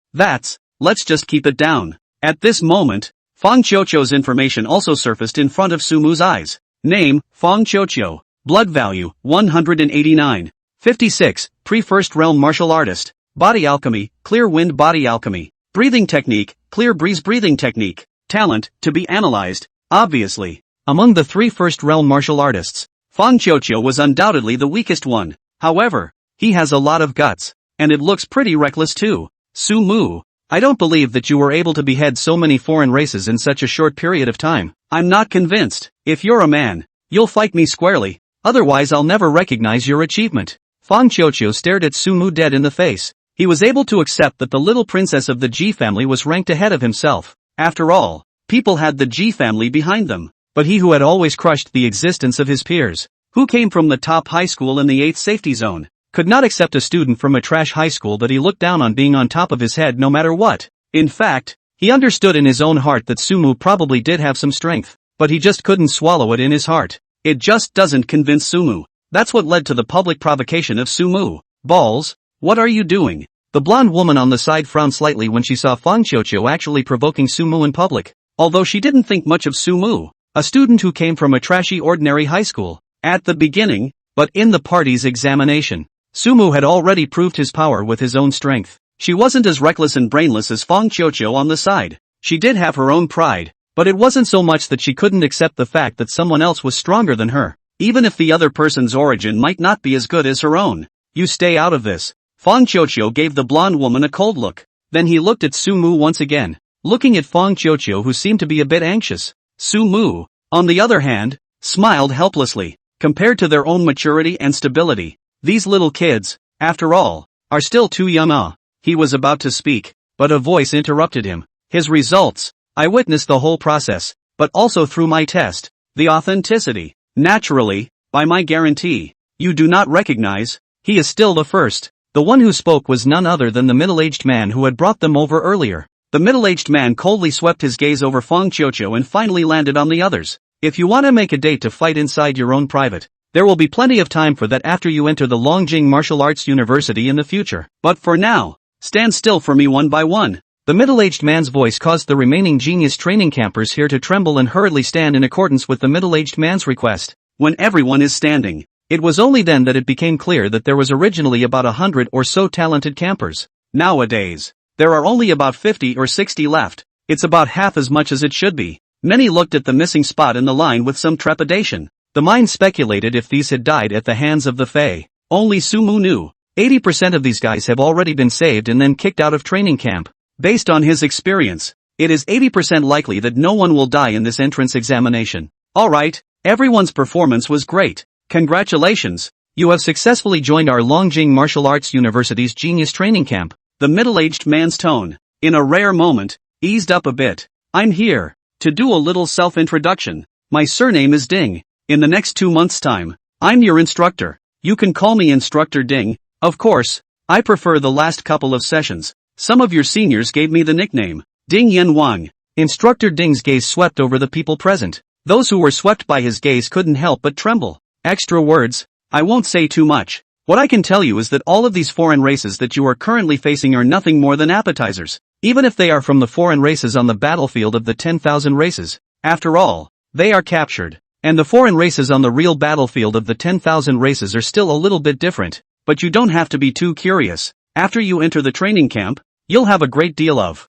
[SPEAKER 1] let's just keep it down. At this moment, Fong Qiuqiu's information also surfaced in front of Sumu's eyes. Name, Fong Qiuqiu. Blood value, 189. 56, Pre-First Realm Martial Artist. Body Alchemy, Clear Wind Body Alchemy. Breathing Technique, Clear Breeze Breathing Technique. Talent, to be analyzed, obviously. Among the 3 First Realm Martial Artists, Fong Qiuqiu was undoubtedly the weakest one. However, he has a lot of guts, and it looks pretty reckless too. Sumu, I don't believe that you were able to behead so many foreign races in such a short period of time. I'm not convinced. If you're a man, you'll fight me squarely, otherwise I'll never recognize your achievement. Fong Qiuqiu stared at Sumu dead in the face. He was able to accept that the little princess of the Ji family was ranked ahead of himself. After all, people had the Ji family behind them. but he who had always crushed the existence of his peers, who came from the top high school in the 8th safety zone, could not accept a student from a trash high school that he looked down on being on top of his head no matter what. In fact, he understood in his own heart that Sumu probably did have some strength, but he just couldn't swallow it in his heart. It just doesn't convince Sumu. That's what led to the public provocation of Sumu. Balls, what are you doing? The blonde woman on the side frowned slightly when she saw Fang Qiuqiu actually provoking Sumu in public, although she didn't think much of Sumu, a student who came from a trashy ordinary high school. At the beginning, but in the party's examination, Sumu had already proved his power with his own strength. She wasn't as reckless and brainless as Fang Qiuqiu on the side. She did have her own pride, but it wasn't so much that she couldn't accept the fact that someone else was stronger than her, even if the other person's origin might not be as good as her own. You stay out of this. Fang Qiuqiu gave the blonde woman a cold look. Then he looked at Sumu once again, looking at Fang Qiuqiu, who seemed to be a bit anxious. Sumu, on the other hand, smiled helplessly. Compared to their own maturity and stability, these little kids, after all, are still too young. He was about to speak, but a voice interrupted him. His results. I witnessed the whole process, but also through my test. The authenticity. Naturally, by my guarantee, you do not recognize. He is still the first. The one who spoke was none other than the middle-aged man who had brought them over earlier. The middle-aged man coldly swept his gaze over Fang Qiuqiu and finally landed on the others. If you want to make a date to fight inside your own private, there will be plenty of time for that after you enter the Longjing Martial Arts University in the future. But for now, stand still for me one by one. The middle-aged man's voice caused the remaining genius training campers here to tremble and hurriedly stand in accordance with the middle-aged man's request. When everyone is standing, it was only then that it became clear that there was originally about 100 or so talented campers. Nowadays, there are only about 50 or 60 left. It's about half as much as it should be. Many looked at the missing spot in the line with some trepidation. The mind speculated if these had died at the hands of the Fae. Only Sumu knew. 80% of these guys have already been saved and then kicked out of training camp. Based on his experience, it is 80% likely that no one will die in this entrance examination. Alright, everyone's performance was great. Congratulations, you have successfully joined our Longjing Martial Arts University's Genius Training Camp. The middle-aged man's tone, in a rare moment, eased up a bit. I'm here to do a little self-introduction. My surname is Ding. In the next 2 months' time, I'm your instructor. You can call me Instructor Ding. Of course, I prefer the last couple of sessions. Some of your seniors gave me the nickname, Ding Yan Wang. Instructor Ding's gaze swept over the people present. Those who were swept by his gaze couldn't help but tremble. Extra words, I won't say too much. What I can tell you is that all of these foreign races that you are currently facing are nothing more than appetizers. Even if they are from the foreign races on the battlefield of the 10,000 races. After all, they are captured. And the foreign races on the real battlefield of the 10,000 races are still a little bit different. But you don't have to be too curious. After you enter the training camp, you'll have a great deal of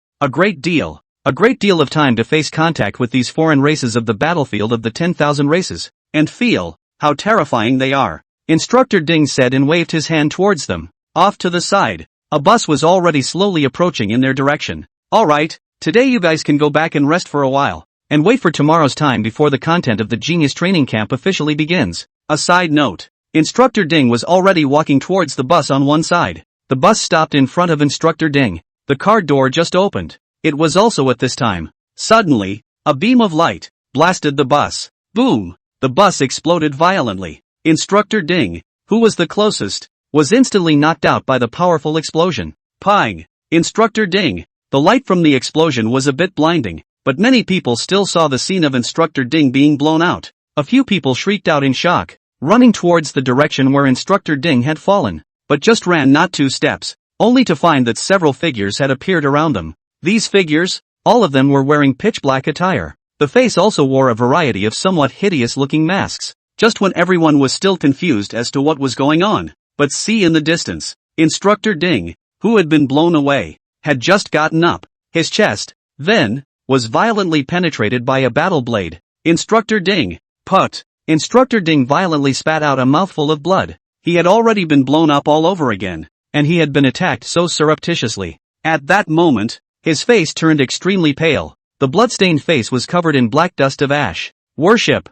[SPEAKER 1] time to face contact with these foreign races of the battlefield of the 10,000 races, and feel how terrifying they are. Instructor Ding said and waved his hand towards them. Off to the side, a bus was already slowly approaching in their direction. Alright, today you guys can go back and rest for a while, and wait for tomorrow's time before the content of the Genius Training Camp officially begins. A side note, Instructor Ding was already walking towards the bus on one side. The bus stopped in front of Instructor Ding. The car door just opened. It was also at this time. Suddenly, a beam of light blasted the bus. Boom! The bus exploded violently. Instructor Ding, who was the closest, was instantly knocked out by the powerful explosion. Pang! Instructor Ding. The light from the explosion was a bit blinding, but many people still saw the scene of Instructor Ding being blown out. A few people shrieked out in shock, running towards the direction where Instructor Ding had fallen, but just ran not 2 steps, only to find that several figures had appeared around them. These figures, all of them were wearing pitch-black attire. The face also wore a variety of somewhat hideous-looking masks. Just when everyone was still confused as to what was going on, but see in the distance, Instructor Ding, who had been blown away, had just gotten up. His chest, then, was violently penetrated by a battle blade. Instructor Ding, put. Instructor Ding violently spat out a mouthful of blood. He had already been blown up all over again, and he had been attacked so surreptitiously. At that moment, his face turned extremely pale. The bloodstained face was covered in black dust of ash. Worship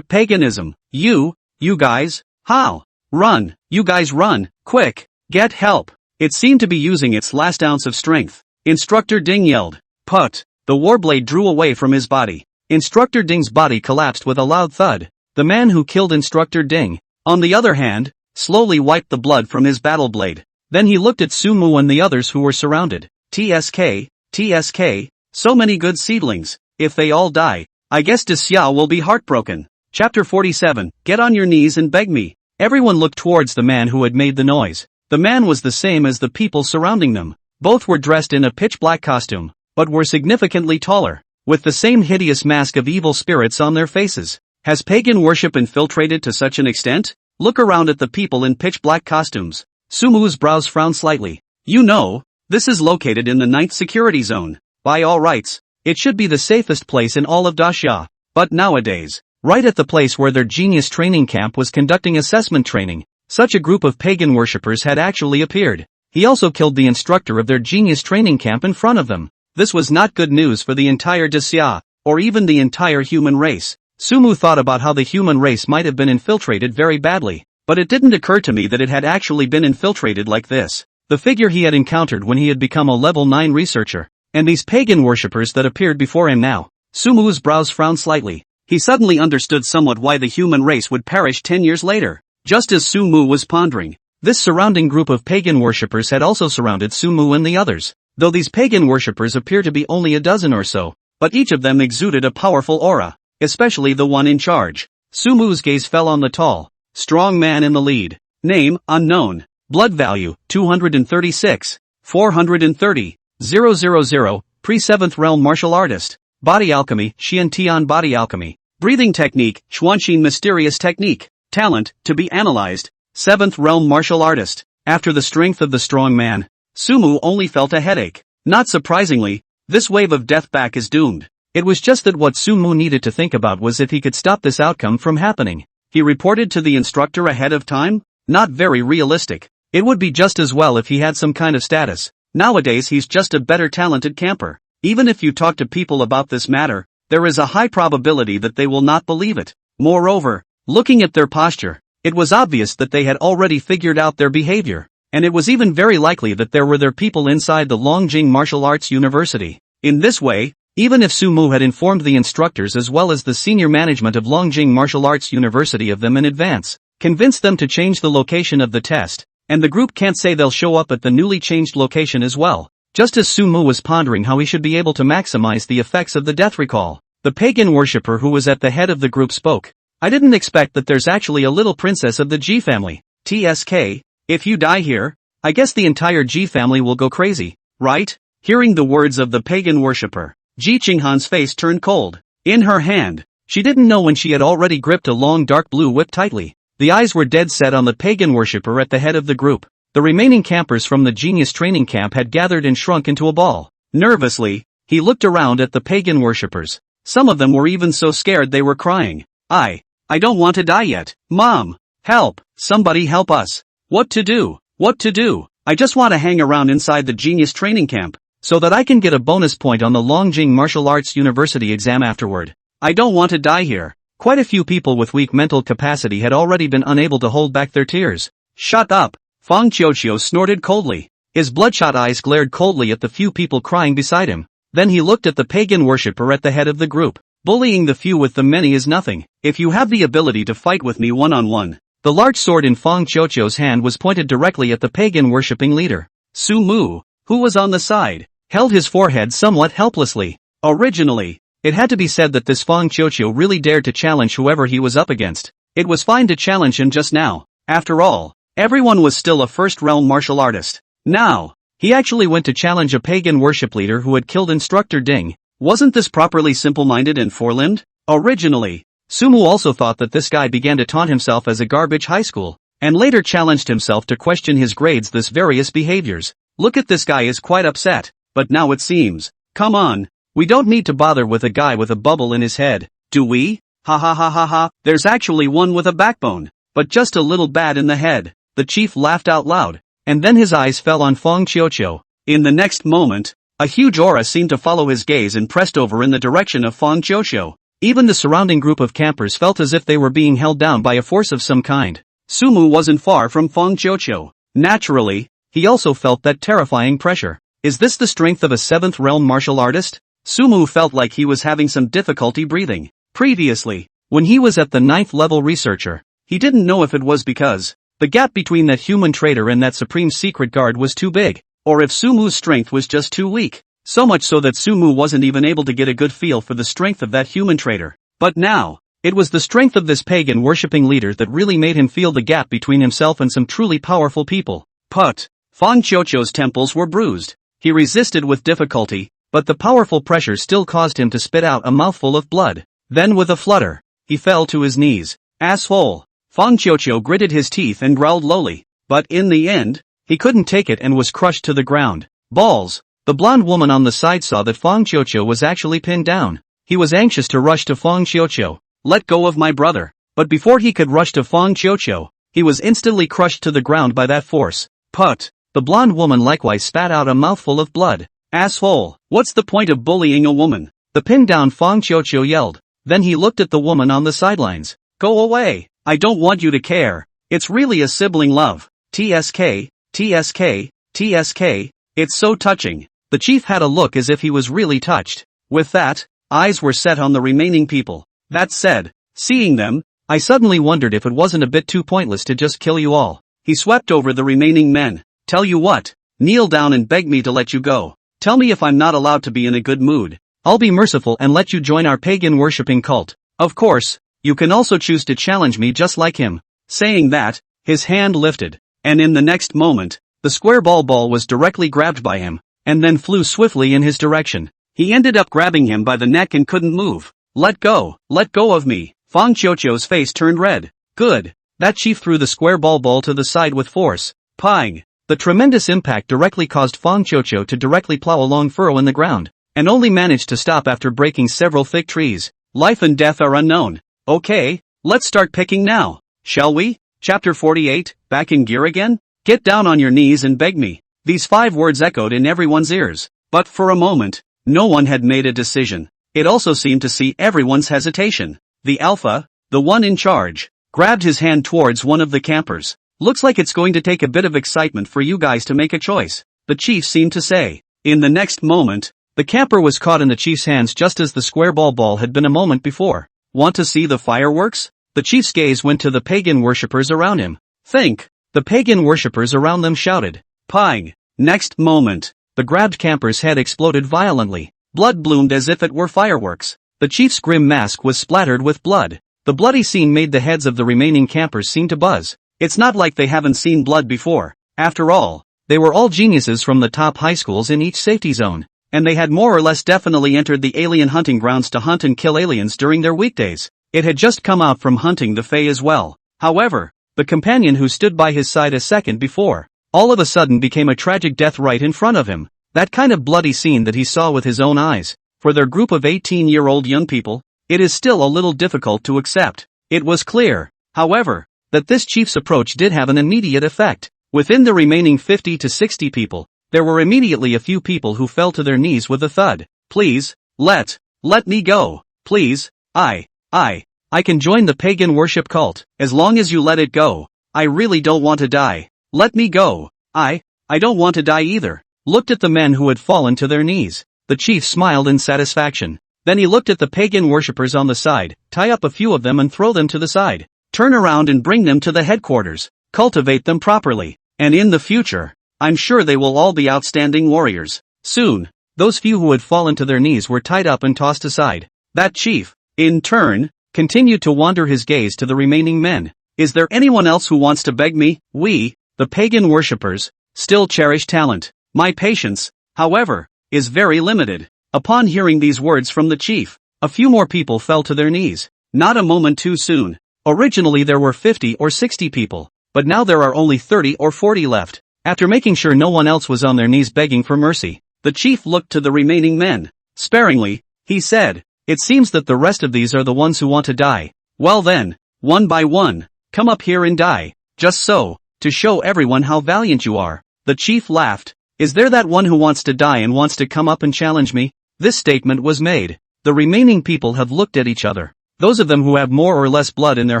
[SPEAKER 1] paganism. You guys, how? Run, you guys run, quick, get help. It seemed to be using its last ounce of strength. Instructor Ding yelled. Put. The warblade drew away from his body. Instructor Ding's body collapsed with a loud thud. The man who killed Instructor Ding, on the other hand, slowly wiped the blood from his battle blade. Then he looked at Sumu and the others who were surrounded. TSK, so many good seedlings. If they all die, I guess Xiao will be heartbroken. Chapter 47, Get on your knees and beg me. Everyone looked towards the man who had made the noise. The man was the same as the people surrounding them. Both were dressed in a pitch-black costume, but were significantly taller, with the same hideous mask of evil spirits on their faces. Has pagan worship infiltrated to such an extent? Look around at the people in pitch-black costumes. Sumu's brows frowned slightly. You know, this is located in the 9th security zone. By all rights, it should be the safest place in all of Daxia. But nowadays, right at the place where their genius training camp was conducting assessment training, such a group of pagan worshippers had actually appeared. He also killed the instructor of their genius training camp in front of them. This was not good news for the entire Daxia, or even the entire human race. Sumu thought about how the human race might have been infiltrated very badly, but it didn't occur to me that it had actually been infiltrated like this. The figure he had encountered when he had become a level 9 researcher, and these pagan worshippers that appeared before him now. Sumu's brows frowned slightly. He suddenly understood somewhat why the human race would perish 10 years later. Just as Sumu was pondering, this surrounding group of pagan worshippers had also surrounded Sumu and the others. Though these pagan worshippers appear to be only a dozen or so, but each of them exuded a powerful aura, especially the one in charge. Sumu's gaze fell on the tall, strong man in the lead. Name, unknown. Blood value, 236. 430. 000. Pre-7th realm martial artist. Body alchemy, Xian Tian body alchemy. Breathing technique, Xuanxin mysterious technique. Talent, to be analyzed. 7th realm martial artist. After the strength of the strong man, Sumu only felt a headache. Not surprisingly, this wave of death back is doomed. It was just that what Sumu needed to think about was if he could stop this outcome from happening. He reported to the instructor ahead of time? Not very realistic. It would be just as well if he had some kind of status. Nowadays he's just a better talented camper. Even if you talk to people about this matter, there is a high probability that they will not believe it. Moreover, looking at their posture, it was obvious that they had already figured out their behavior, and it was even very likely that there were their people inside the Longjing Martial Arts University. In this way, even if Sumu had informed the instructors as well as the senior management of Longjing Martial Arts University of them in advance, convinced them to change the location of the test, and the group can't say they'll show up at the newly changed location as well. Just as Sumu was pondering how he should be able to maximize the effects of the death recall, the pagan worshipper who was at the head of the group spoke. I didn't expect that there's actually a little princess of the G family. TSK, if you die here, I guess the entire G family will go crazy, right? Hearing the words of the pagan worshipper, Ji Qinghan's face turned cold. In her hand, she didn't know when she had already gripped a long dark blue whip tightly. The eyes were dead set on the pagan worshipper at the head of the group. The remaining campers from the genius training camp had gathered and shrunk into a ball. Nervously, he looked around at the pagan worshippers. Some of them were even so scared they were crying. I don't want to die yet. Mom! Help! Somebody help us! What to do? What to do? I just want to hang around inside the genius training camp, so that I can get a bonus point on the Longjing Martial Arts University exam afterward. I don't want to die here. Quite a few people with weak mental capacity had already been unable to hold back their tears. Shut up! Fang Qiuqiu snorted coldly. His bloodshot eyes glared coldly at the few people crying beside him. Then he looked at the pagan worshipper at the head of the group. Bullying the few with the many is nothing. If you have the ability to fight with me one-on-one. The large sword in Fang Qiuqiu's hand was pointed directly at the pagan worshipping leader. Su Mu, who was on the side, held his forehead somewhat helplessly. Originally, it had to be said that this Fang Qiuqiu really dared to challenge whoever he was up against. It was fine to challenge him just now. After all, everyone was still a first-realm martial artist. Now, he actually went to challenge a pagan worship leader who had killed Instructor Ding. Wasn't this properly simple-minded and four-limbed? Originally, Sumu also thought that this guy began to taunt himself as a garbage high school, and later challenged himself to question his grades this various behaviors. Look at this guy is quite upset, but now it seems. Come on, we don't need to bother with a guy with a bubble in his head, do we? Ha ha ha ha ha, there's actually one with a backbone, but just a little bad in the head. The chief laughed out loud, and then his eyes fell on Fang Qiuqiu. In the next moment, a huge aura seemed to follow his gaze and pressed over in the direction of Fang Qiuqiu. Even the surrounding group of campers felt as if they were being held down by a force of some kind. Sumu wasn't far from Fang Qiuqiu. Naturally, he also felt that terrifying pressure. Is this the strength of a 7th realm martial artist? Sumu felt like he was having some difficulty breathing. Previously, when he was at the 9th level researcher, he didn't know if it was because the gap between that human trader and that supreme secret guard was too big, or if Sumu's strength was just too weak. So much so that Sumu wasn't even able to get a good feel for the strength of that human trader. But now, it was the strength of this pagan worshipping leader that really made him feel the gap between himself and some truly powerful people. But Fang Qiuqiu's temples were bruised. He resisted with difficulty, but the powerful pressure still caused him to spit out a mouthful of blood. Then with a flutter, he fell to his knees. Asshole! Fang Qiuqiu gritted his teeth and growled lowly. But in the end, he couldn't take it and was crushed to the ground. Balls! The blonde woman on the side saw that Fang Qiuqiu was actually pinned down. He was anxious to rush to Fang Qiuqiu. Let go of my brother. But before he could rush to Fang Qiuqiu, he was instantly crushed to the ground by that force. Put! The blonde woman likewise spat out a mouthful of blood. Asshole! What's the point of bullying a woman? The pinned down Fang Qiuqiu yelled. Then he looked at the woman on the sidelines. Go away! I don't want you to care. It's really a sibling love. TSK, TSK, TSK. It's so touching. The chief had a look as if he was really touched. With that, eyes were set on the remaining people. That said, seeing them, I suddenly wondered if it wasn't a bit too pointless to just kill you all. He swept over the remaining men. Tell you what, kneel down and beg me to let you go. Tell me if I'm not allowed to be in a good mood. I'll be merciful and let you join our pagan worshipping cult. Of course, you can also choose to challenge me just like him. Saying that, his hand lifted, and in the next moment, the square ball was directly grabbed by him, and then flew swiftly in his direction. He ended up grabbing him by the neck and couldn't move. Let go of me. Fang Qiuqiu's face turned red. Good. That chief threw the square ball to the side with force. Pang! The tremendous impact directly caused Fang Qiuqiu to directly plow a long furrow in the ground, and only managed to stop after breaking several thick trees. Life and death are unknown. Okay, let's start picking now. Shall we? Chapter 48, back in gear again? Get down on your knees and beg me. These 5 words echoed in everyone's ears. But for a moment, no one had made a decision. It also seemed to see everyone's hesitation. The alpha, the one in charge, grabbed his hand towards one of the campers. Looks like it's going to take a bit of excitement for you guys to make a choice, the chief seemed to say. In the next moment, the camper was caught in the chief's hands just as the square ball had been a moment before. Want to see the fireworks? The chief's gaze went to the pagan worshippers around him. Think! The pagan worshippers around them shouted. Pang! Next moment, the grabbed camper's head exploded violently. Blood bloomed as if it were fireworks. The chief's grim mask was splattered with blood. The bloody scene made the heads of the remaining campers seem to buzz. It's not like they haven't seen blood before. After all, they were all geniuses from the top high schools in each safety zone, and they had more or less definitely entered the alien hunting grounds to hunt and kill aliens during their weekdays. It had just come out from hunting the Fae as well. However, the companion who stood by his side a second before, all of a sudden became a tragic death right in front of him. That kind of bloody scene that he saw with his own eyes. For their group of 18-year-old young people, it is still a little difficult to accept. It was clear, however, that this chief's approach did have an immediate effect. Within the remaining 50 to 60 people, there were immediately a few people who fell to their knees with a thud. Please, let me go. Please, I can join the pagan worship cult. As long as you let it go. I really don't want to die. Let me go. I don't want to die either. Looked at the men who had fallen to their knees. The chief smiled in satisfaction. Then he looked at the pagan worshippers on the side. Tie up a few of them and throw them to the side. Turn around and bring them to the headquarters. Cultivate them properly. And in the future, I'm sure they will all be outstanding warriors. Soon, those few who had fallen to their knees were tied up and tossed aside. That chief, in turn, continued to wander his gaze to the remaining men. Is there anyone else who wants to beg me? We, the pagan worshippers, still cherish talent. My patience, however, is very limited. Upon hearing these words from the chief, a few more people fell to their knees. Not a moment too soon. Originally there were 50 or 60 people, but now there are only 30 or 40 left. After making sure no one else was on their knees begging for mercy, the chief looked to the remaining men. Sparingly, he said, it seems that the rest of these are the ones who want to die. Well then, one by one, come up here and die. Just so, to show everyone how valiant you are. The chief laughed. Is there that one who wants to die and wants to come up and challenge me? This statement was made. The remaining people have looked at each other. Those of them who have more or less blood in their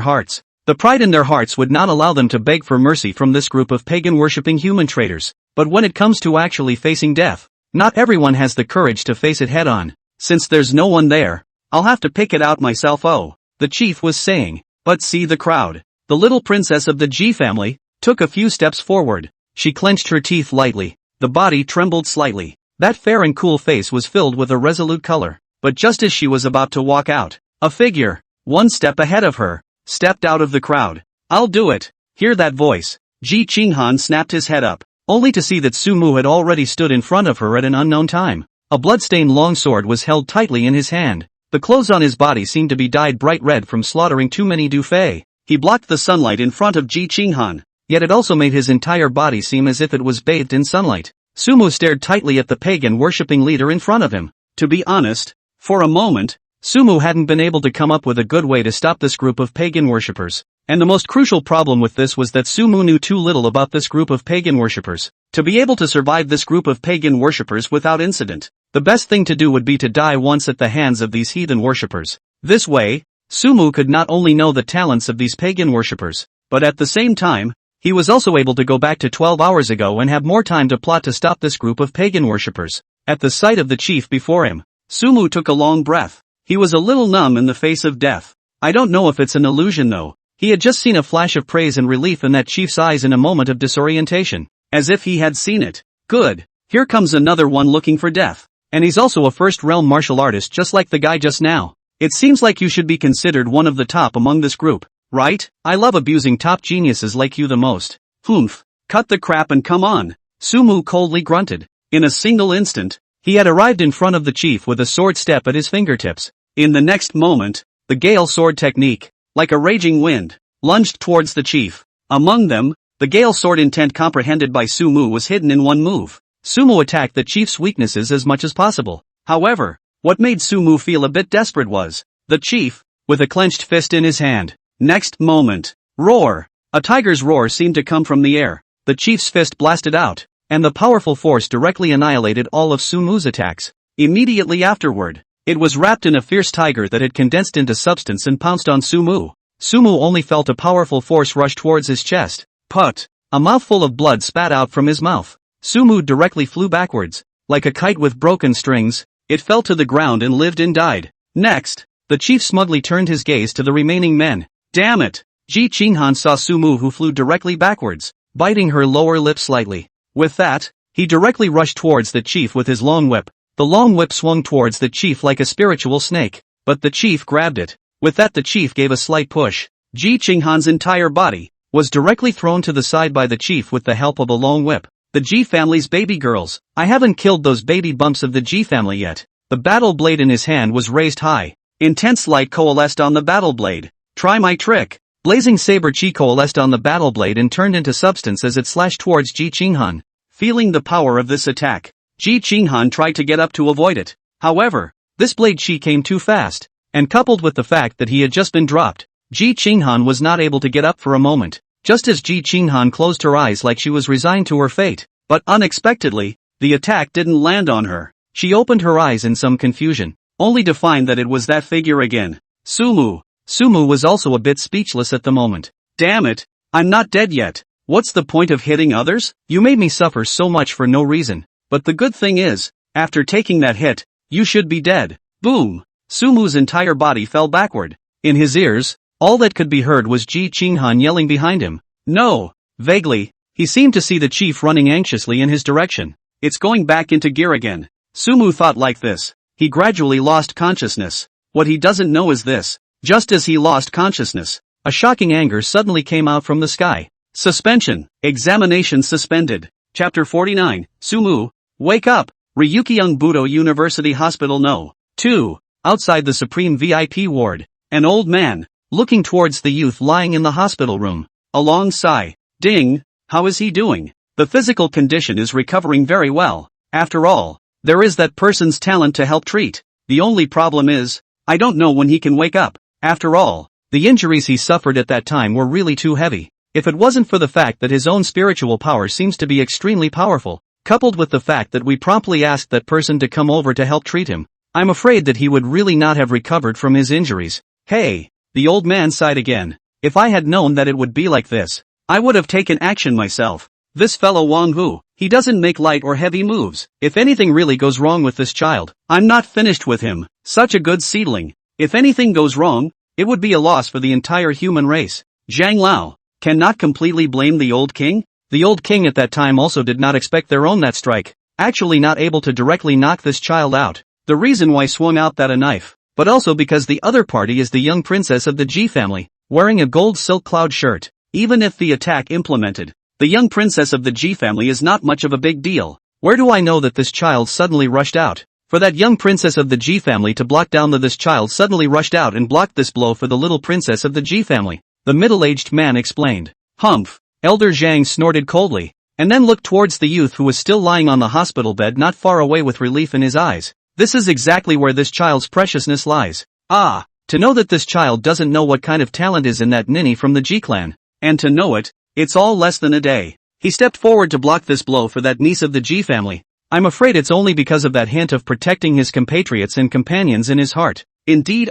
[SPEAKER 1] hearts. The pride in their hearts would not allow them to beg for mercy from this group of pagan-worshipping human traitors. But when it comes to actually facing death, not everyone has the courage to face it head-on. Since there's no one there, I'll have to pick it out myself. Oh, the chief was saying. But see the crowd. The little princess of the G family took a few steps forward. She clenched her teeth lightly. The body trembled slightly. That fair and cool face was filled with a resolute color. But just as she was about to walk out, a figure, one step ahead of her, stepped out of the crowd. I'll do it. Hear that voice. Ji Qinghan snapped his head up, only to see that Sumu had already stood in front of her at an unknown time. A blood-stained longsword was held tightly in his hand. The clothes on his body seemed to be dyed bright red from slaughtering too many du fei. He blocked the sunlight in front of Ji Qinghan, yet it also made his entire body seem as if it was bathed in sunlight. Sumu stared tightly at the pagan worshipping leader in front of him. To be honest, for a moment, Sumu hadn't been able to come up with a good way to stop this group of pagan worshippers. And the most crucial problem with this was that Sumu knew too little about this group of pagan worshippers to be able to survive this group of pagan worshippers without incident. The best thing to do would be to die once at the hands of these heathen worshippers. This way, Sumu could not only know the talents of these pagan worshippers, but at the same time, he was also able to go back to 12 hours ago and have more time to plot to stop this group of pagan worshippers. At the sight of the chief before him, Sumu took a long breath. He was a little numb in the face of death. I don't know if it's an illusion though. He had just seen a flash of praise and relief in that chief's eyes in a moment of disorientation. As if he had seen it. Good. Here comes another one looking for death. And he's also a first-realm martial artist just like the guy just now. It seems like you should be considered one of the top among this group, right? I love abusing top geniuses like you the most. Humph. Cut the crap and come on. Sumu coldly grunted. In a single instant, he had arrived in front of the chief with a sword step at his fingertips. In the next moment, the Gale sword technique, like a raging wind, lunged towards the chief. Among them, the Gale sword intent comprehended by Sumu was hidden in one move. Sumu attacked the chief's weaknesses as much as possible. However, what made Sumu feel a bit desperate was the chief, with a clenched fist in his hand. Next moment, roar! A tiger's roar seemed to come from the air. The chief's fist blasted out, and the powerful force directly annihilated all of Sumu's attacks. Immediately afterward, it was wrapped in a fierce tiger that had condensed into substance and pounced on Sumu. Sumu only felt a powerful force rush towards his chest. Put! A mouthful of blood spat out from his mouth. Sumu directly flew backwards. Like a kite with broken strings, it fell to the ground and lived and died. Next, the chief smugly turned his gaze to the remaining men. Damn it! Ji Qinghan saw Sumu who flew directly backwards, biting her lower lip slightly. With that, he directly rushed towards the chief with his long whip. The long whip swung towards the chief like a spiritual snake, but the chief grabbed it. With that the chief gave a slight push. Ji Qinghan's entire body was directly thrown to the side by the chief with the help of a long whip. The G family's baby girls. I haven't killed those baby bumps of the G family yet. The battle blade in his hand was raised high. Intense light coalesced on the battle blade. Try my trick. Blazing saber chi coalesced on the battle blade and turned into substance as it slashed towards Ji Qinghan. Feeling the power of this attack, Ji Qinghan tried to get up to avoid it. However, this blade chi came too fast, and coupled with the fact that he had just been dropped, Ji Qinghan was not able to get up for a moment. Just as Ji Qinghan closed her eyes like she was resigned to her fate, but unexpectedly, the attack didn't land on her. She opened her eyes in some confusion, only to find that it was that figure again. Sumu. Sumu was also a bit speechless at the moment. Damn it, I'm not dead yet. What's the point of hitting others? You made me suffer so much for no reason. But the good thing is, after taking that hit, you should be dead. Boom! Sumu's entire body fell backward. In his ears, all that could be heard was Ji Qinghan yelling behind him. No! Vaguely, he seemed to see the chief running anxiously in his direction. It's going back into gear again. Sumu thought like this. He gradually lost consciousness. What he doesn't know is this. Just as he lost consciousness, a shocking anger suddenly came out from the sky. Suspension. Examination suspended. Chapter 49. Sumu, wake up! Ryukyung Budo University Hospital No. 2. Outside the Supreme VIP ward, an old man, looking towards the youth lying in the hospital room. A long sigh. Ding, how is he doing? The physical condition is recovering very well. After all, there is that person's talent to help treat. The only problem is, I don't know when he can wake up. After all, the injuries he suffered at that time were really too heavy. If it wasn't for the fact that his own spiritual power seems to be extremely powerful, coupled with the fact that we promptly asked that person to come over to help treat him, I'm afraid that he would really not have recovered from his injuries. Hey, the old man sighed again. If I had known that it would be like this, I would have taken action myself. This fellow Wang Hu, He doesn't make light or heavy moves. If anything really goes wrong with this child, I'm not finished with him. Such a good seedling. If anything goes wrong, it would be a loss for the entire human race. Zhang Lao cannot completely blame the old king. The old king at that time also did not expect their own that strike, actually not able to directly knock this child out. The reason why swung out that a knife, but also because the other party is the young princess of the Ji family, wearing a gold silk cloud shirt. Even if the attack implemented, the young princess of the Ji family is not much of a big deal. Where do I know that this child suddenly rushed out? For that young princess of the Ji family to block down this child suddenly rushed out and blocked this blow for the little princess of the Ji family. The middle-aged man explained. Humph. Elder Zhang snorted coldly, and then looked towards the youth who was still lying on the hospital bed not far away with relief in his eyes. This is exactly where this child's preciousness lies. Ah, to know that this child doesn't know what kind of talent is in that ninny from the Ji clan. And to know it, it's all less than a day. He stepped forward to block this blow for that niece of the Ji family. I'm afraid it's only because of that hint of protecting his compatriots and companions in his heart. Indeed,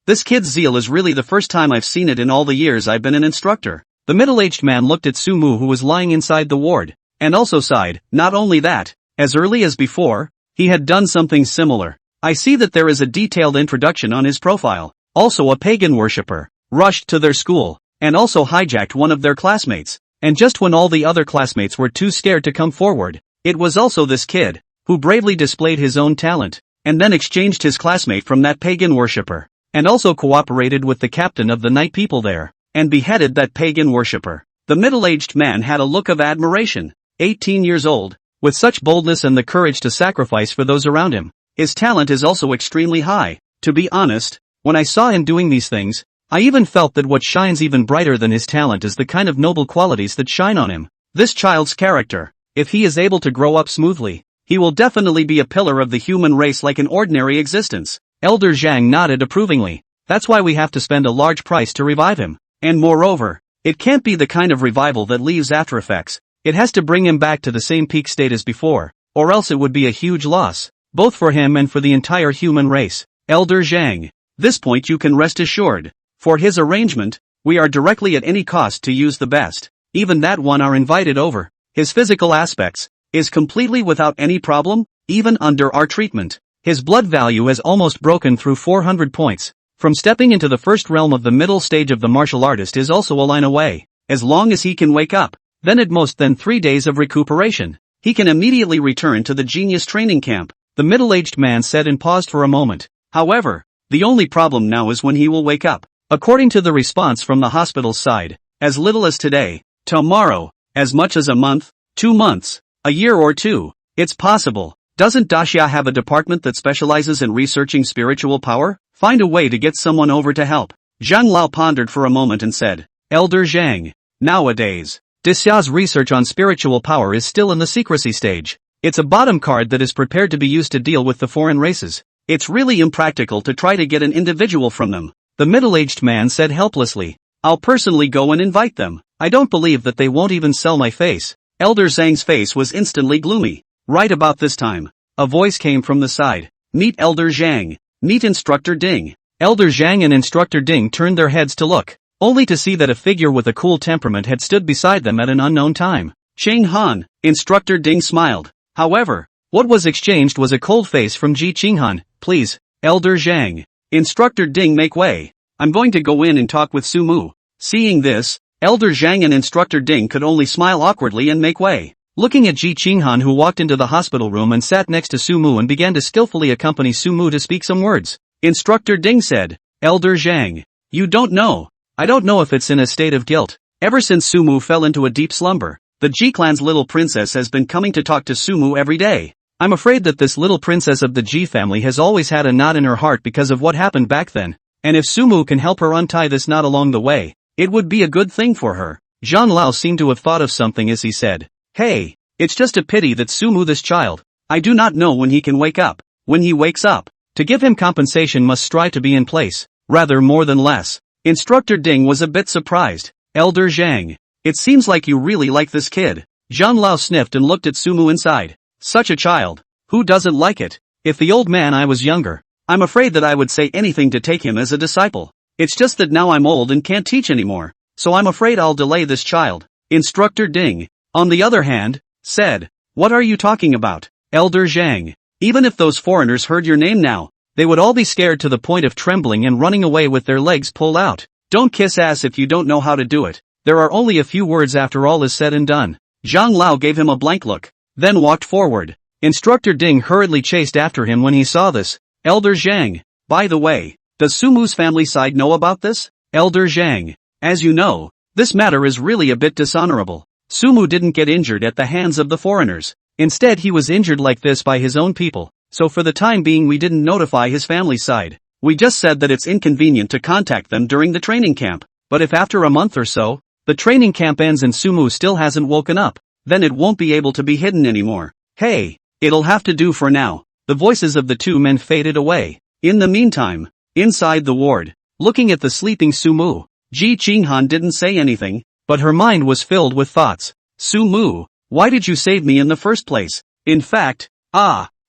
[SPEAKER 1] this kid's zeal is really the first time I've seen it in all the years I've been an instructor. The middle-aged man looked at Sumu who was lying inside the ward, and also sighed. Not only that, as early as before, he had done something similar. I see that there is a detailed introduction on his profile. Also a pagan worshipper, rushed to their school, and also hijacked one of their classmates. And just when all the other classmates were too scared to come forward, it was also this kid, who bravely displayed his own talent, and then exchanged his classmate from that pagan worshipper, and also cooperated with the captain of the night people there, and beheaded that pagan worshipper. The middle-aged man had a look of admiration. 18 years old, with such boldness and the courage to sacrifice for those around him. His talent is also extremely high. To be honest, when I saw him doing these things, I even felt that what shines even brighter than his talent is the kind of noble qualities that shine on him. This child's character. If he is able to grow up smoothly, he will definitely be a pillar of the human race like an ordinary existence. Elder Zhang nodded approvingly. That's why we have to spend a large price to revive him. And moreover, it can't be the kind of revival that leaves after effects. It has to bring him back to the same peak state as before, or else it would be a huge loss, both for him and for the entire human race. Elder Zhang. This point you can rest assured. For his arrangement, we are directly at any cost to use the best. Even that one are invited over. His physical aspects is completely without any problem, even under our treatment. His blood value has almost broken through 400 points. From stepping into the first realm of the middle stage of the martial artist is also a line away. As long as he can wake up, then at most 3 days of recuperation, he can immediately return to the genius training camp. The middle-aged man said and paused for a moment. However, the only problem now is when he will wake up. According to the response from the hospital's side, as little as today, tomorrow, as much as a month, 2 months, a year or two, it's possible. Doesn't Daxia have a department that specializes in researching spiritual power? Find a way to get someone over to help. Zhang Lao pondered for a moment and said, Elder Zhang, nowadays, Daxia's research on spiritual power is still in the secrecy stage. It's a bottom card that is prepared to be used to deal with the foreign races. It's really impractical to try to get an individual from them. The middle-aged man said helplessly. I'll personally go and invite them. I don't believe that they won't even sell my face. Elder Zhang's face was instantly gloomy. Right about this time, a voice came from the side. Meet Elder Zhang. Meet Instructor Ding. Elder Zhang and Instructor Ding turned their heads to look, only to see that a figure with a cool temperament had stood beside them at an unknown time. Cheng Han. Instructor Ding smiled. However, what was exchanged was a cold face from Ji Qinghan. Please, Elder Zhang. Instructor Ding, make way. I'm going to go in and talk with Sumu. Seeing this, Elder Zhang and Instructor Ding could only smile awkwardly and make way. Looking at Ji Qinghan, who walked into the hospital room and sat next to Sumu and began to skillfully accompany Sumu to speak some words. Instructor Ding said, Elder Zhang, you don't know. I don't know if it's in a state of guilt. Ever since Sumu fell into a deep slumber, the Ji clan's little princess has been coming to talk to Sumu every day. I'm afraid that this little princess of the Ji family has always had a knot in her heart because of what happened back then. And if Sumu can help her untie this knot along the way, it would be a good thing for her. Zhang Lao seemed to have thought of something as he said, Hey, it's just a pity that Sumu, this child, I do not know when he can wake up. When he wakes up, to give him compensation must strive to be in place, rather more than less. Instructor Ding was a bit surprised. Elder Zhang, it seems like you really like this kid. Zhang Lao sniffed and looked at Sumu inside. Such a child. Who doesn't like it? If the old man I was younger, I'm afraid that I would say anything to take him as a disciple. It's just that now I'm old and can't teach anymore, so I'm afraid I'll delay this child. Instructor Ding, on the other hand, said, What are you talking about, Elder Zhang? Even if those foreigners heard your name now, they would all be scared to the point of trembling and running away with their legs pulled out. Don't kiss ass if you don't know how to do it. There are only a few words after all is said and done. Zhang Lao gave him a blank look, then walked forward. Instructor Ding hurriedly chased after him when he saw this. Elder Zhang, by the way, does Sumu's family side know about this? Elder Zhang, as you know, this matter is really a bit dishonorable. Sumu didn't get injured at the hands of the foreigners. Instead he was injured like this by his own people, so for the time being we didn't notify his family side. We just said that it's inconvenient to contact them during the training camp, but if after a month or so, the training camp ends and Sumu still hasn't woken up, then it won't be able to be hidden anymore. Hey, it'll have to do for now. The voices of the two men faded away. In the meantime, inside the ward, looking at the sleeping Sumu, Ji Qinghan didn't say anything, but her mind was filled with thoughts. Sumu, why did you save me in the first place? In fact,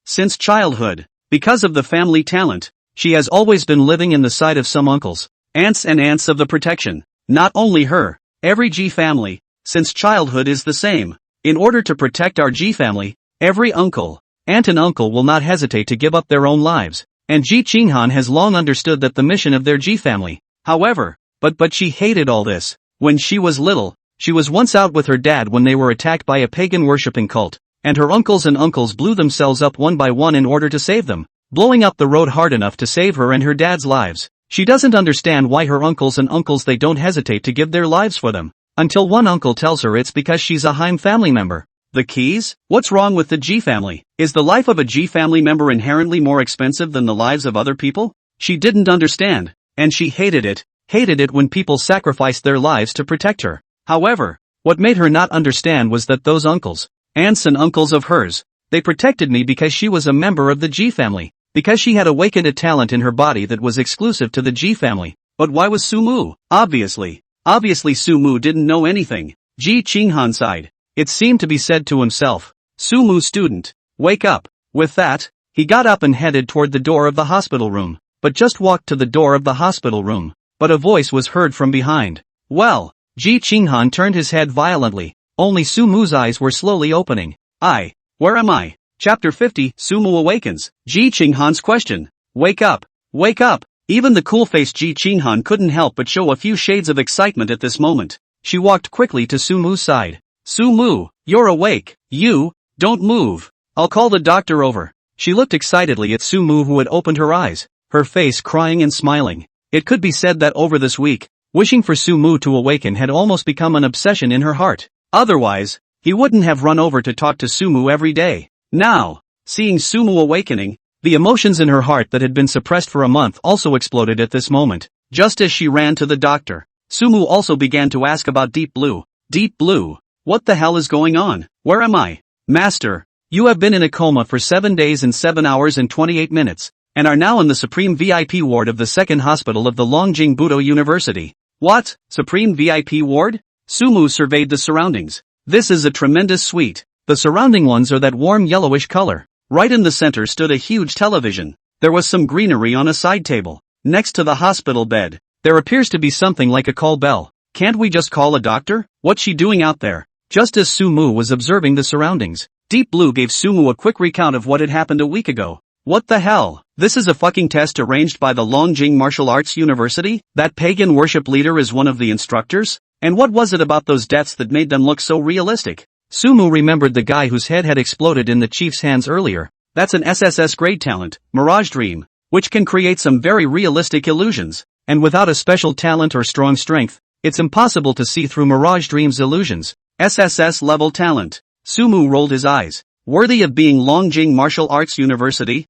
[SPEAKER 1] since childhood, because of the family talent, she has always been living in the sight of some uncles, aunts and aunts of the protection. Not only her, every Ji family, since childhood is the same. In order to protect our Ji family, every uncle, aunt and uncle will not hesitate to give up their own lives, and Ji Qinghan has long understood that the mission of their Ji family. However, but she hated all this. When she was little, she was once out with her dad when they were attacked by a pagan worshipping cult, and her uncles and uncles blew themselves up one by one in order to save them, blowing up the road hard enough to save her and her dad's lives. She doesn't understand why her uncles and uncles they don't hesitate to give their lives for them, until one uncle tells her it's because she's a Heim family member. The keys? What's wrong with the Ji family? Is the life of a Ji family member inherently more expensive than the lives of other people? She didn't understand, and she hated it when people sacrificed their lives to protect her. However, what made her not understand was that those uncles, aunts and uncles of hers, they protected me because she was a member of the Ji family, because she had awakened a talent in her body that was exclusive to the Ji family. But why was Sumu? Obviously Sumu didn't know anything. Ji Qinghan sighed. It seemed to be said to himself, Sumu student, wake up. With that, he got up and headed toward the door of the hospital room, but just walked to the door of the hospital room. But a voice was heard from behind. Well, Ji Qinghan turned his head violently, only Sumu's eyes were slowly opening. Where am I? Chapter 50, Sumu awakens. Ji Qinghan's question. Wake up. Wake up. Even the cool-faced Ji Qinghan couldn't help but show a few shades of excitement at this moment. She walked quickly to Sumu's side. Sumu, you're awake. You, don't move. I'll call the doctor over. She looked excitedly at Sumu who had opened her eyes, her face crying and smiling. It could be said that over this week, wishing for Sumu to awaken had almost become an obsession in her heart. Otherwise, he wouldn't have run over to talk to Sumu every day. Now, seeing Sumu awakening, the emotions in her heart that had been suppressed for a month also exploded at this moment. Just as she ran to the doctor, Sumu also began to ask about Deep Blue. Deep Blue, what the hell is going on? Where am I? Master, you have been in a coma for 7 days and 7 hours and 28 minutes, and are now in the Supreme VIP ward of the second hospital of the Longjing Budo University. What? Supreme VIP ward? Sumu surveyed the surroundings. This is a tremendous suite. The surrounding ones are that warm yellowish color. Right in the center stood a huge television. There was some greenery on a side table. Next to the hospital bed, there appears to be something like a call bell. Can't we just call a doctor? What's she doing out there? Just as Sumu was observing the surroundings, Deep Blue gave Sumu a quick recount of what had happened a week ago. What the hell? This is a fucking test arranged by the Longjing Martial Arts University? That pagan worship leader is one of the instructors? And what was it about those deaths that made them look so realistic? Sumu remembered the guy whose head had exploded in the chief's hands earlier. That's an SSS grade talent, Mirage Dream, which can create some very realistic illusions. And without a special talent or strong strength, it's impossible to see through Mirage Dream's illusions. SSS level talent. Sumu rolled his eyes. Worthy of being Longjing Martial Arts University?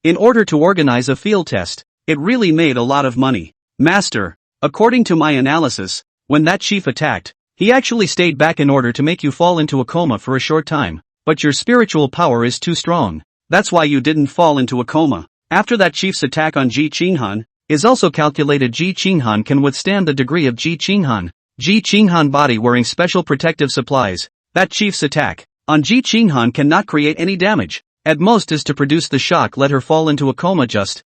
[SPEAKER 1] In order to organize a field test, it really made a lot of money. Master, according to my analysis, when that chief attacked, he actually stayed back in order to make you fall into a coma for a short time. But your spiritual power is too strong. That's why you didn't fall into a coma. After that chief's attack on Ji Qinghan, is also calculated Ji Qinghan can withstand the degree of Ji Qinghan. Ji Qinghan body wearing special protective supplies. That chief's attack on Ji Qinghan cannot create any damage. At most is to produce the shock let her fall into a coma just.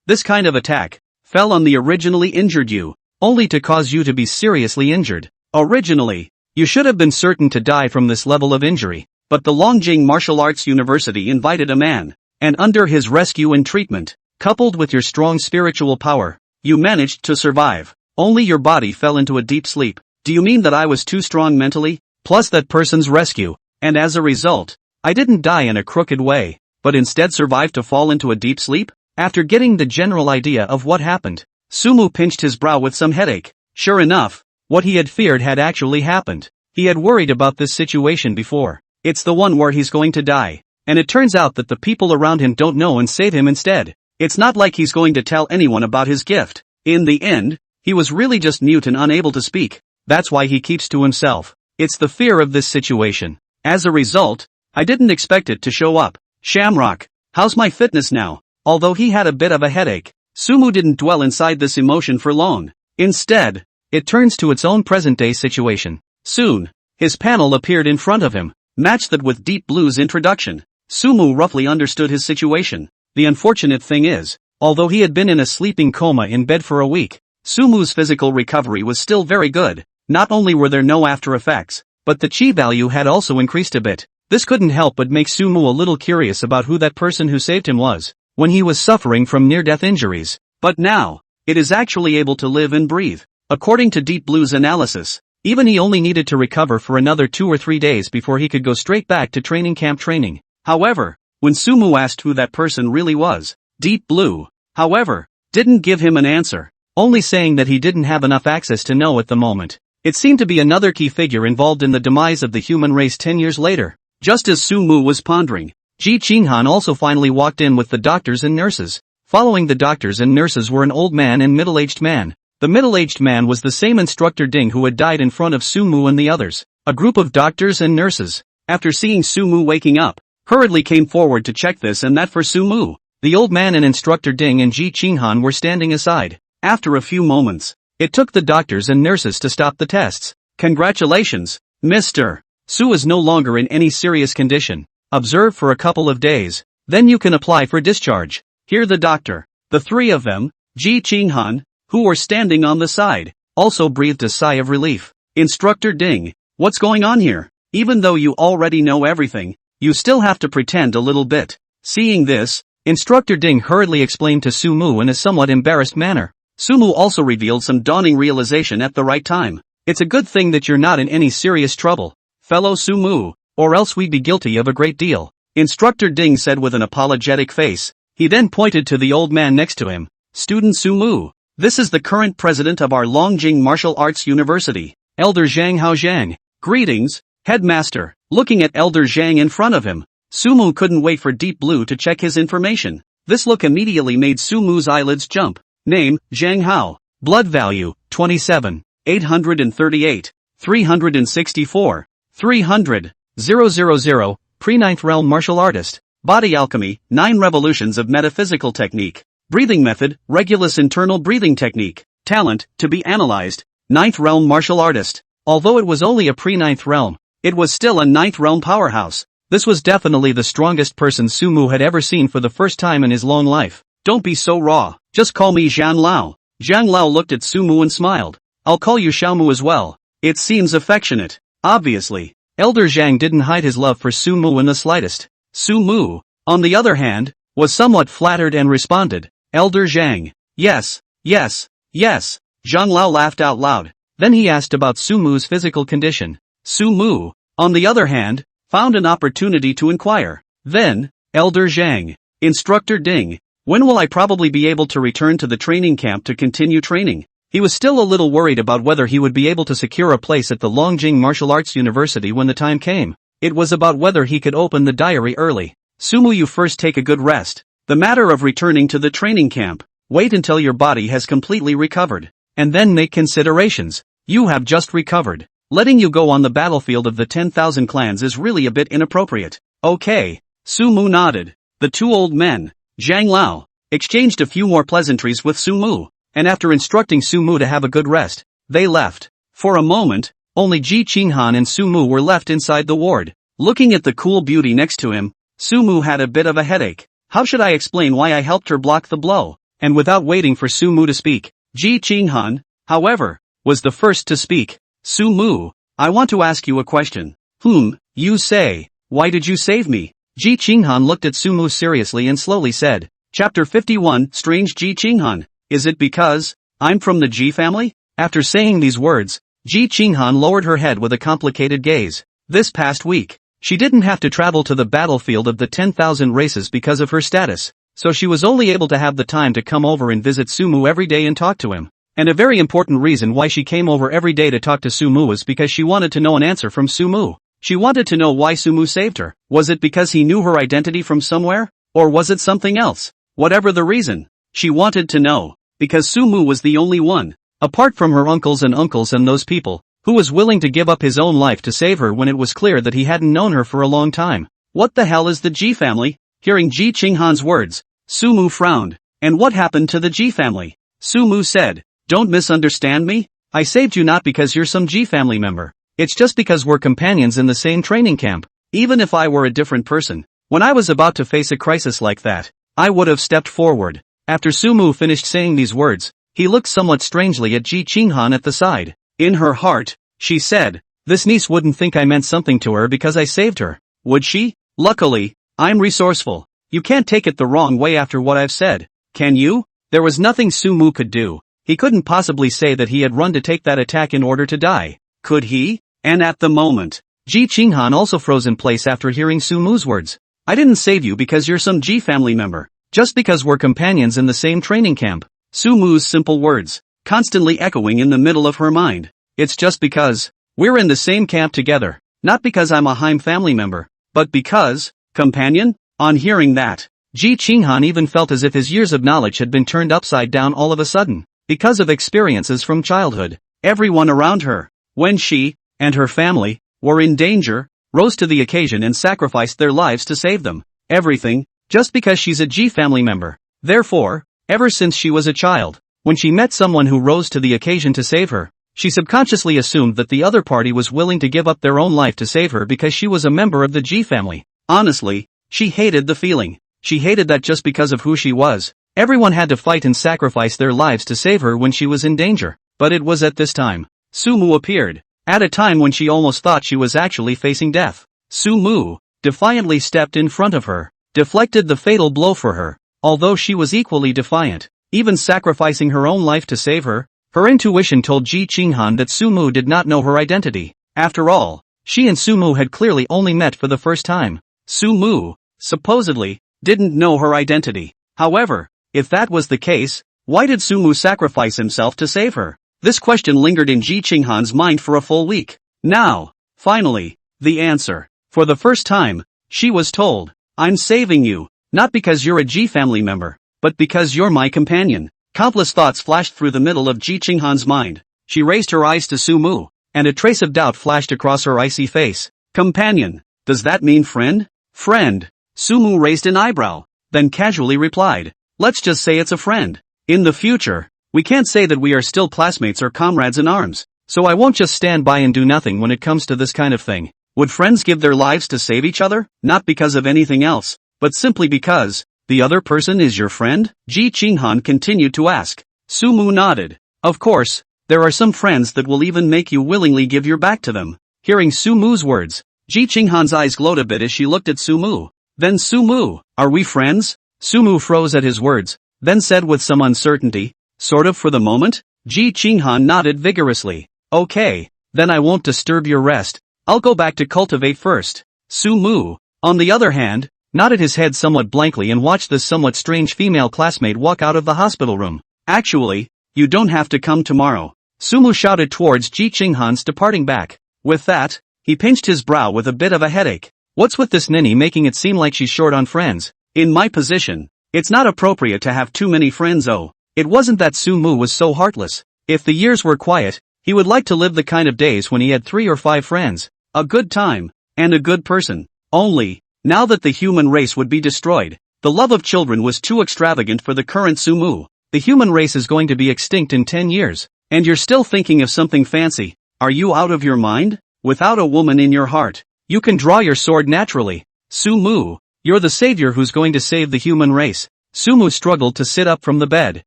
[SPEAKER 1] This kind of attack fell on the originally injured you, only to cause you to be seriously injured. Originally, you should have been certain to die from this level of injury. but the Longjing Martial Arts University invited a man, and under his rescue and treatment, coupled with your strong spiritual power, you managed to survive. Only your body fell into a deep sleep. Do you mean that I was too strong mentally, plus that person's rescue, and as a result, I didn't die in a crooked way, but instead survived to fall into a deep sleep? After getting the general idea of what happened, Sumu pinched his brow with some headache. Sure enough, what he had feared had actually happened. He had worried about this situation before. It's the one where he's going to die, and it turns out that the people around him don't know and save him instead. It's not like he's going to tell anyone about his gift. In the end, he was really just mute and unable to speak. That's why he keeps to himself. It's the fear of this situation. As a result, I didn't expect it to show up. Shamrock, how's my fitness now? Although he had a bit of a headache, Sumu didn't dwell inside this emotion for long. Instead, it turns to its own present-day situation. Soon, his panel appeared in front of him, matched that with Deep Blue's introduction. Sumu roughly understood his situation. The unfortunate thing is, although he had been in a sleeping coma in bed for a week, Sumu's physical recovery was still very good. Not only were there no after effects, but the chi value had also increased a bit. This couldn't help but make Sumu a little curious about who that person who saved him was, when he was suffering from near-death injuries. But now, it is actually able to live and breathe. According to Deep Blue's analysis, even he only needed to recover for another 2 or 3 days before he could go straight back to training camp training. However, when Sumu asked who that person really was, Deep Blue, however, didn't give him an answer, only saying that he didn't have enough access to know at the moment. It seemed to be another key figure involved in the demise of the human race 10 years later. Just as Sumu was pondering, Ji Qinghan also finally walked in with the doctors and nurses. Following the doctors and nurses were an old man and middle-aged man. The middle-aged man was the same instructor Ding who had died in front of Sumu and the others. A group of doctors and nurses, after seeing Sumu waking up, hurriedly came forward to check this and that for Sumu. The old man and instructor Ding and Ji Qinghan were standing aside. After a few moments, it took the doctors and nurses to stop the tests. Congratulations, Mr. Su is no longer in any serious condition. Observe for a couple of days, then you can apply for discharge. Here the doctor. The three of them, Ji Qinghan, who were standing on the side, also breathed a sigh of relief. Instructor Ding, what's going on here? Even though you already know everything, you still have to pretend a little bit. Seeing this, Instructor Ding hurriedly explained to Sumu in a somewhat embarrassed manner. Sumu also revealed some dawning realization at the right time. It's a good thing that you're not in any serious trouble, fellow Sumu, or else we'd be guilty of a great deal. Instructor Ding said with an apologetic face. He then pointed to the old man next to him. Student Sumu, this is the current president of our Longjing Martial Arts University, Elder Zhang Haozhang. Greetings, headmaster. Looking at Elder Zhang in front of him, Sumu couldn't wait for Deep Blue to check his information. This look immediately made Sumu's eyelids jump. Name, Zhang Hao. Blood value, 27. 838. 364. 300. 000. Pre-9th realm martial artist. Body alchemy, 9 revolutions of metaphysical technique. Breathing method, Regulus internal breathing technique. Talent, to be analyzed, 9th realm martial artist. Although it was only a pre-9th realm, it was still a 9th realm powerhouse. This was definitely the strongest person Sumu had ever seen for the first time in his long life. Don't be so raw, just call me Zhang Lao. Zhang Lao looked at Sumu and smiled. I'll call you Xiaomu as well. It seems affectionate. Obviously, Elder Zhang didn't hide his love for Sumu in the slightest. Sumu, on the other hand, was somewhat flattered and responded. Elder Zhang, yes, yes, yes. Zhang Lao laughed out loud. Then he asked about Sumu's physical condition. Sumu, on the other hand, found an opportunity to inquire. Then, Elder Zhang, Instructor Ding, when will I probably be able to return to the training camp to continue training? He was still a little worried about whether he would be able to secure a place at the Longjing Martial Arts University when the time came. It was about whether he could open the diary early. Sumu, you first take a good rest. The matter of returning to the training camp, wait until your body has completely recovered, and then make considerations. You have just recovered. Letting you go on the battlefield of the 10,000 clans is really a bit inappropriate. Okay. Sumu nodded. The two old men, Zhang Lao, exchanged a few more pleasantries with Sumu, and after instructing Sumu to have a good rest, they left. For a moment, only Ji Qinghan and Sumu were left inside the ward. Looking at the cool beauty next to him, Sumu had a bit of a headache. How should I explain why I helped her block the blow? And without waiting for Sumu to speak, Ji Qinghan, however, was the first to speak. Sumu, I want to ask you a question. You say, Why did you save me? Ji Qinghan looked at Sumu seriously and slowly said. Chapter 51, Strange Ji Qinghan. Is it because I'm from the Ji family? After saying these words, Ji Qinghan lowered her head with a complicated gaze. This past week, she didn't have to travel to the battlefield of the 10,000 races because of her status, so she was only able to have the time to come over and visit Sumu every day and talk to him. And a very important reason why she came over every day to talk to Sumu was because she wanted to know an answer from Sumu. She wanted to know why Sumu saved her. Was it because he knew her identity from somewhere? Or was it something else? Whatever the reason, she wanted to know, because Sumu was the only one, apart from her uncles and those people, who was willing to give up his own life to save her when it was clear that he hadn't known her for a long time. What the hell is the Ji family? Hearing Ji Qinghan's words, Sumu frowned. And what happened to the Ji family? Sumu said, don't misunderstand me. I saved you not because you're some Ji family member. It's just because we're companions in the same training camp. Even if I were a different person, when I was about to face a crisis like that, I would have stepped forward. After Sumu finished saying these words, he looked somewhat strangely at Ji Qinghan at the side. In her heart, she said, this niece wouldn't think I meant something to her because I saved her, would she? Luckily, I'm resourceful. You can't take it the wrong way after what I've said, can you? There was nothing Sumu could do. He couldn't possibly say that he had run to take that attack in order to die, could he? And at the moment, Ji Qinghan also froze in place after hearing Sumu's words. I didn't save you because you're some Ji family member, just because we're companions in the same training camp. Sumu's simple words, constantly echoing in the middle of her mind. It's just because we're in the same camp together, not because I'm a Heim family member, but because, companion? On hearing that, Ji Qinghan even felt as if his years of knowledge had been turned upside down all of a sudden, because of experiences from childhood. Everyone around her, when she and her family were in danger, rose to the occasion and sacrificed their lives to save them. Everything, just because she's a Ji family member. Therefore, ever since she was a child, when she met someone who rose to the occasion to save her, she subconsciously assumed that the other party was willing to give up their own life to save her because she was a member of the Ji family. Honestly, she hated the feeling. She hated that just because of who she was, everyone had to fight and sacrifice their lives to save her when she was in danger. But it was at this time Sumu appeared. At a time when she almost thought she was actually facing death. Sumu defiantly stepped in front of her, deflected the fatal blow for her. Although she was equally defiant, even sacrificing her own life to save her, her intuition told Ji Qinghan that Sumu did not know her identity. After all, she and Sumu had clearly only met for the first time. Sumu, supposedly, didn't know her identity. However, if that was the case, why did Sumu sacrifice himself to save her? This question lingered in Ji Qinghan's mind for a full week. Now, finally, the answer. For the first time, she was told, I'm saving you, not because you're a Ji family member, but because you're my companion. Countless thoughts flashed through the middle of Ji Qinghan's mind. She raised her eyes to Sumu, and a trace of doubt flashed across her icy face. Companion, does that mean friend? Friend. Sumu raised an eyebrow, then casually replied, let's just say it's a friend. In the future, we can't say that we are still classmates or comrades in arms, so I won't just stand by and do nothing when it comes to this kind of thing. Would friends give their lives to save each other? Not because of anything else, but simply because the other person is your friend? Ji Qinghan continued to ask. Sumu nodded. Of course, there are some friends that will even make you willingly give your back to them. Hearing Sumu's words, Ji Qinghan's eyes glowed a bit as she looked at Sumu. Then Sumu, are we friends? Sumu froze at his words, then said with some uncertainty, sort of for the moment? Ji Qinghan nodded vigorously. Okay, then I won't disturb your rest. I'll go back to cultivate first. Sumu, on the other hand, nodded his head somewhat blankly and watched this somewhat strange female classmate walk out of the hospital room. Actually, you don't have to come tomorrow. Sumu shouted towards Ji Qinghan's departing back. With that, he pinched his brow with a bit of a headache. What's with this ninny making it seem like she's short on friends? In my position, it's not appropriate to have too many friends. Oh, it wasn't that Sumu was so heartless. If the years were quiet, he would like to live the kind of days when he had 3 or 5 friends. A good time, and a good person. Only, now that the human race would be destroyed, the love of children was too extravagant for the current Sumu. The human race is going to be extinct in 10 years, and you're still thinking of something fancy. Are you out of your mind? Without a woman in your heart, you can draw your sword naturally. Sumu, you're the savior who's going to save the human race. Sumu struggled to sit up from the bed,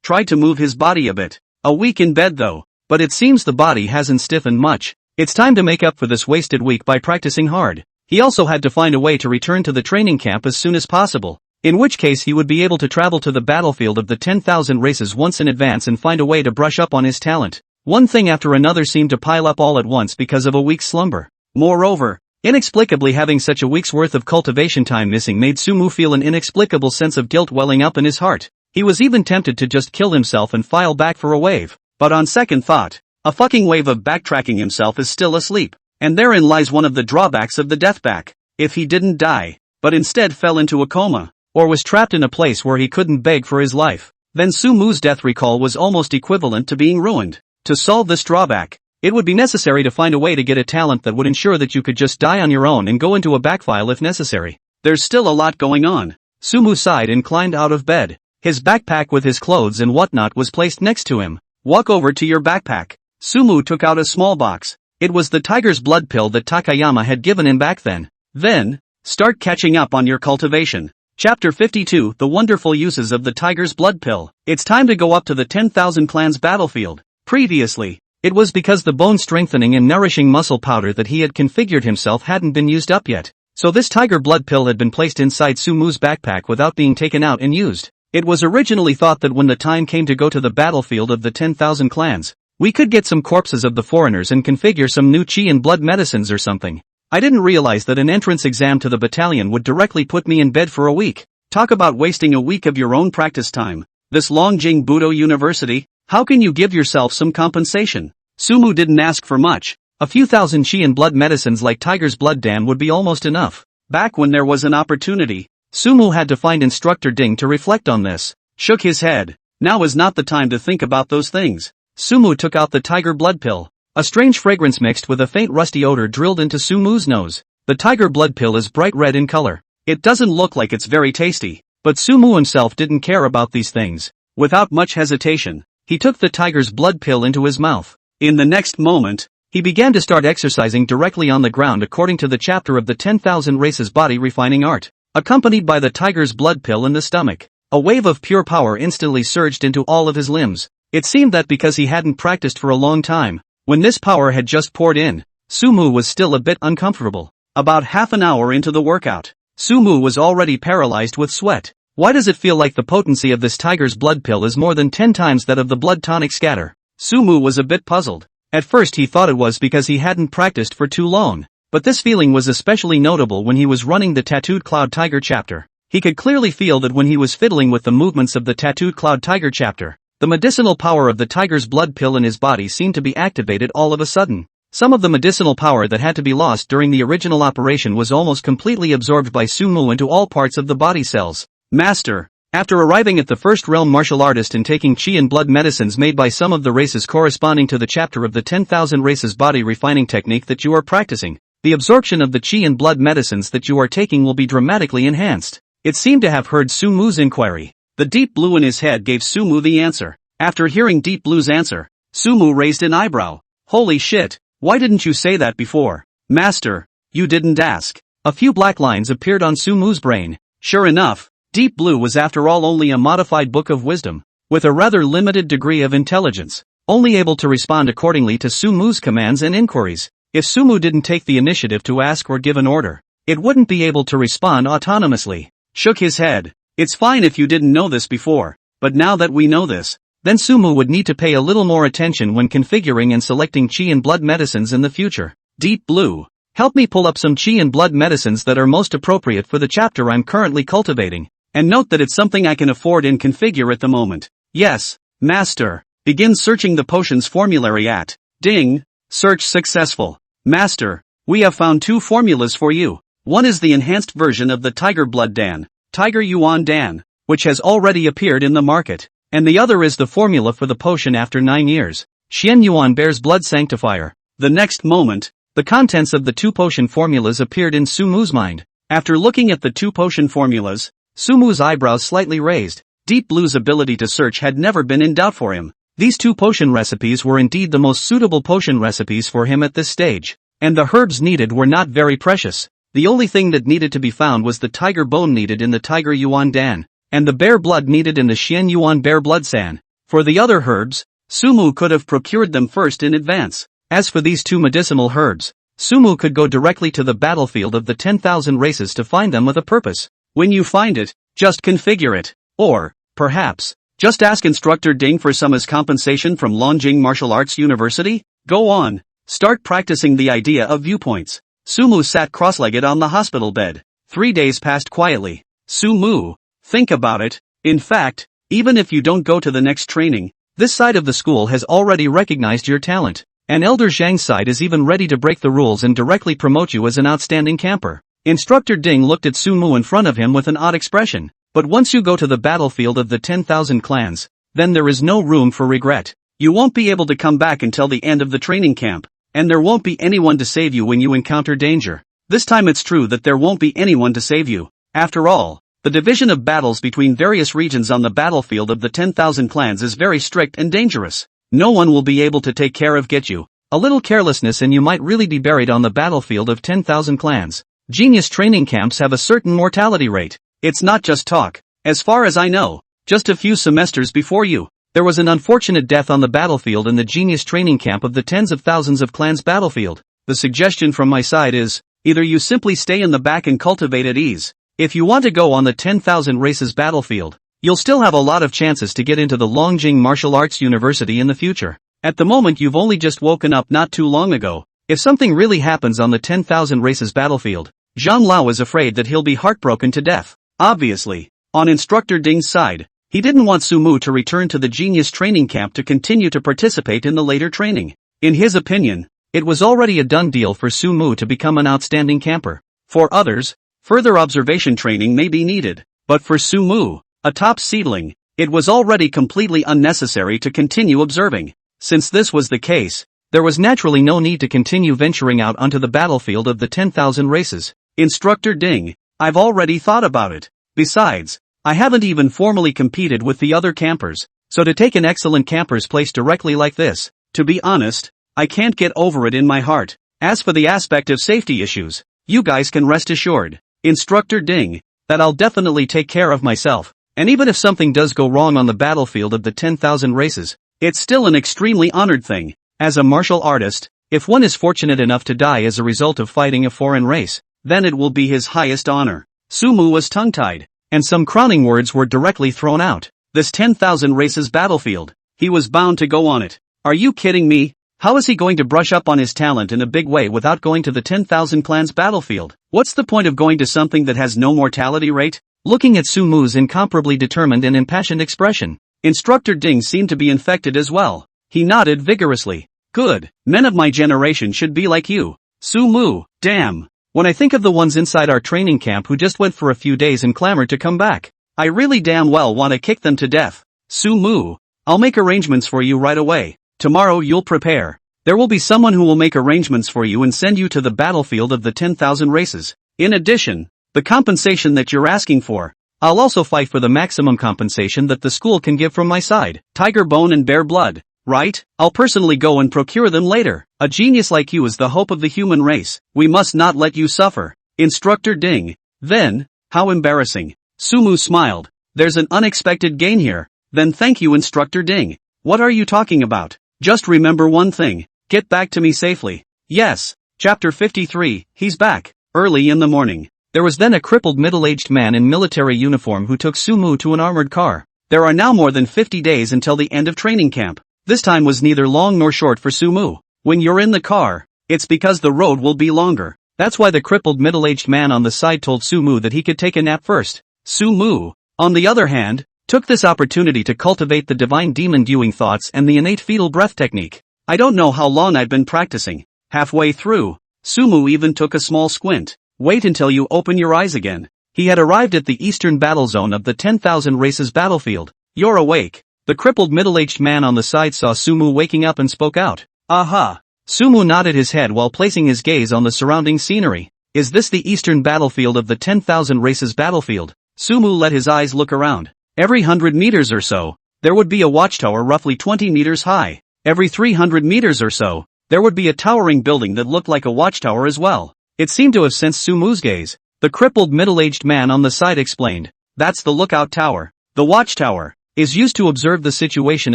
[SPEAKER 1] tried to move his body a bit. A week in bed though, but it seems the body hasn't stiffened much. It's time to make up for this wasted week by practicing hard. He also had to find a way to return to the training camp as soon as possible, in which case he would be able to travel to the battlefield of the 10,000 races once in advance and find a way to brush up on his talent. One thing after another seemed to pile up all at once because of a week's slumber. Moreover, inexplicably having such a week's worth of cultivation time missing made Sumu feel an inexplicable sense of guilt welling up in his heart. He was even tempted to just kill himself and file back for a wave. But on second thought, a fucking wave of backtracking himself is still asleep. And therein lies one of the drawbacks of the death back. If he didn't die, but instead fell into a coma, or was trapped in a place where he couldn't beg for his life, then Sumu's death recall was almost equivalent to being ruined. To solve this drawback, it would be necessary to find a way to get a talent that would ensure that you could just die on your own and go into a backfile if necessary. There's still a lot going on. Sumu sighed and climbed out of bed. His backpack with his clothes and whatnot was placed next to him. Walk over to your backpack. Sumu took out a small box. It was the tiger's blood pill that Takayama had given him back then. Then, start catching up on your cultivation. Chapter 52, The Wonderful Uses of the Tiger's Blood Pill. It's time to go up to the 10,000 clans battlefield. Previously, it was because the bone strengthening and nourishing muscle powder that he had configured himself hadn't been used up yet. So this tiger blood pill had been placed inside Sumu's backpack without being taken out and used. It was originally thought that when the time came to go to the battlefield of the 10,000 clans, we could get some corpses of the foreigners and configure some new chi and blood medicines or something. I didn't realize that an entrance exam to the battalion would directly put me in bed for a week. Talk about wasting a week of your own practice time. This Longjing Budo University, how can you give yourself some compensation? Sumu didn't ask for much. A few thousand chi and blood medicines like Tiger's Blood Dan would be almost enough. Back when there was an opportunity, Sumu had to find Instructor Ding to reflect on this. Shook his head. Now is not the time to think about those things. Sumu took out the tiger blood pill. A strange fragrance mixed with a faint rusty odor drilled into Sumu's nose. The tiger blood pill is bright red in color. It doesn't look like it's very tasty, but Sumu himself didn't care about these things. Without much hesitation, he took the tiger's blood pill into his mouth. In the next moment, he began to start exercising directly on the ground according to the chapter of the 10,000 races body refining art. Accompanied by the tiger's blood pill in the stomach, a wave of pure power instantly surged into all of his limbs. It seemed that because he hadn't practiced for a long time, when this power had just poured in, Sumu was still a bit uncomfortable. About half an hour into the workout, Sumu was already paralyzed with sweat. Why does it feel like the potency of this tiger's blood pill is more than 10 times that of the blood tonic scatter? Sumu was a bit puzzled. At first he thought it was because he hadn't practiced for too long, but this feeling was especially notable when he was running the Tattooed Cloud Tiger chapter. He could clearly feel that when he was fiddling with the movements of the Tattooed Cloud Tiger chapter, the medicinal power of the tiger's blood pill in his body seemed to be activated all of a sudden. Some of the medicinal power that had to be lost during the original operation was almost completely absorbed by Sumu into all parts of the body cells. Master, after arriving at the first realm martial artist and taking chi and blood medicines made by some of the races corresponding to the chapter of the 10,000 races body refining technique that you are practicing, the absorption of the chi and blood medicines that you are taking will be dramatically enhanced. It seemed to have heard Sumu's inquiry. The deep blue in his head gave Sumu the answer. After hearing Deep Blue's answer, Sumu raised an eyebrow. Holy shit, why didn't you say that before? Master, you didn't ask. A few black lines appeared on Sumu's brain. Sure enough, Deep Blue was after all only a modified book of wisdom, with a rather limited degree of intelligence, only able to respond accordingly to Sumu's commands and inquiries. If Sumu didn't take the initiative to ask or give an order, it wouldn't be able to respond autonomously. Shook his head. It's fine if you didn't know this before, but now that we know this, then Sumu would need to pay a little more attention when configuring and selecting chi and blood medicines in the future. Deep Blue, help me pull up some chi and blood medicines that are most appropriate for the chapter I'm currently cultivating, and note that it's something I can afford and configure at the moment. Yes, Master. Begin searching the potions formulary at. Ding. Search successful. Master, we have found two formulas for you. One is the enhanced version of the Tiger Blood Dan, Tiger Yuan Dan, which has already appeared in the market, and the other is the formula for the potion after 9 years, Xian Yuan Bear's Blood Sanctifier. The next moment, the contents of the two potion formulas appeared in Sumu's mind. After looking at the two potion formulas, Sumu's eyebrows slightly raised. Deep Blue's ability to search had never been in doubt for him. These two potion recipes were indeed the most suitable potion recipes for him at this stage, and the herbs needed were not very precious. The only thing that needed to be found was the tiger bone needed in the Tiger Yuan Dan, and the bear blood needed in the Xian Yuan Bear Blood San. For the other herbs, Sumu could have procured them first in advance. As for these two medicinal herbs, Sumu could go directly to the battlefield of the 10,000 races to find them with a purpose. When you find it, just configure it. Or, perhaps, just ask Instructor Ding for some as compensation from Longjing Martial Arts University? Go on. Start practicing the idea of viewpoints. Sumu sat cross-legged on the hospital bed. 3 days passed quietly. Sumu, think about it. In fact, even if you don't go to the next training, this side of the school has already recognized your talent. And Elder Zhang's side is even ready to break the rules and directly promote you as an outstanding camper. Instructor Ding looked at Sumu in front of him with an odd expression. But once you go to the battlefield of the 10,000 clans, then there is no room for regret. You won't be able to come back until the end of the training camp, and there won't be anyone to save you when you encounter danger. This time it's true that there won't be anyone to save you. After all, the division of battles between various regions on the battlefield of the 10,000 clans is very strict and dangerous. No one will be able to take care of get you. A little carelessness and you might really be buried on the battlefield of 10,000 clans. Genius training camps have a certain mortality rate. It's not just talk. As far as I know, just a few semesters before you, there was an unfortunate death on the battlefield in the genius training camp of the tens of thousands of clans battlefield. The suggestion from my side is, either you simply stay in the back and cultivate at ease. If you want to go on the 10,000 races battlefield, you'll still have a lot of chances to get into the Longjing Martial Arts University in the future. At the moment you've only just woken up not too long ago. If something really happens on the 10,000 races battlefield, Zhang Lao is afraid that he'll be heartbroken to death. Obviously, on Instructor Ding's side, he didn't want Sumu to return to the genius training camp to continue to participate in the later training. In his opinion, it was already a done deal for Sumu to become an outstanding camper. For others, further observation training may be needed, but for Sumu, a top seedling, it was already completely unnecessary to continue observing. Since this was the case, there was naturally no need to continue venturing out onto the battlefield of the 10,000 races. Instructor Ding, I've already thought about it. Besides, I haven't even formally competed with the other campers, so to take an excellent camper's place directly like this, to be honest, I can't get over it in my heart. As for the aspect of safety issues, you guys can rest assured, Instructor Ding, that I'll definitely take care of myself, and even if something does go wrong on the battlefield of the 10,000 races, it's still an extremely honored thing. As a martial artist, if one is fortunate enough to die as a result of fighting a foreign race, then it will be his highest honor. Sumu was tongue-tied, and some crowning words were directly thrown out. This 10,000 races battlefield, he was bound to go on it. Are you kidding me? How is he going to brush up on his talent in a big way without going to the 10,000 clans battlefield? What's the point of going to something that has no mortality rate? Looking at Sumu's incomparably determined and impassioned expression, Instructor Ding seemed to be infected as well. He nodded vigorously. Good, men of my generation should be like you. Sumu, damn. When I think of the ones inside our training camp who just went for a few days and clamored to come back, I really damn well want to kick them to death. Sumu, I'll make arrangements for you right away. Tomorrow you'll prepare. There will be someone who will make arrangements for you and send you to the battlefield of the 10,000 races. In addition, the compensation that you're asking for, I'll also fight for the maximum compensation that the school can give from my side. Tiger bone and bear blood, right? I'll personally go and procure them later. A genius like you is the hope of the human race. We must not let you suffer. Instructor Ding. Then, how embarrassing. Sumu smiled. There's an unexpected gain here. Then thank you, Instructor Ding. What are you talking about? Just remember one thing. Get back to me safely. Yes. Chapter 53, he's back. Early in the morning, there was then a crippled middle-aged man in military uniform who took Sumu to an armored car. There are now more than 50 days until the end of training camp. This time was neither long nor short for Sumu. When you're in the car, it's because the road will be longer. That's why the crippled middle-aged man on the side told Sumu that he could take a nap first. Sumu, on the other hand, took this opportunity to cultivate the divine demon viewing thoughts and the innate fetal breath technique. I don't know how long I've been practicing. Halfway through, Sumu even took a small squint. Wait until you open your eyes again. He had arrived at the eastern battle zone of the 10,000 races battlefield. You're awake. The crippled middle-aged man on the side saw Sumu waking up and spoke out. Aha! Sumu nodded his head while placing his gaze on the surrounding scenery. Is this the eastern battlefield of the 10,000 races battlefield? Sumu let his eyes look around. Every 100 meters or so, there would be a watchtower roughly 20 meters high. Every 300 meters or so, there would be a towering building that looked like a watchtower as well. It seemed to have sensed Sumu's gaze. The crippled middle-aged man on the side explained. That's the lookout tower. The watchtower is used to observe the situation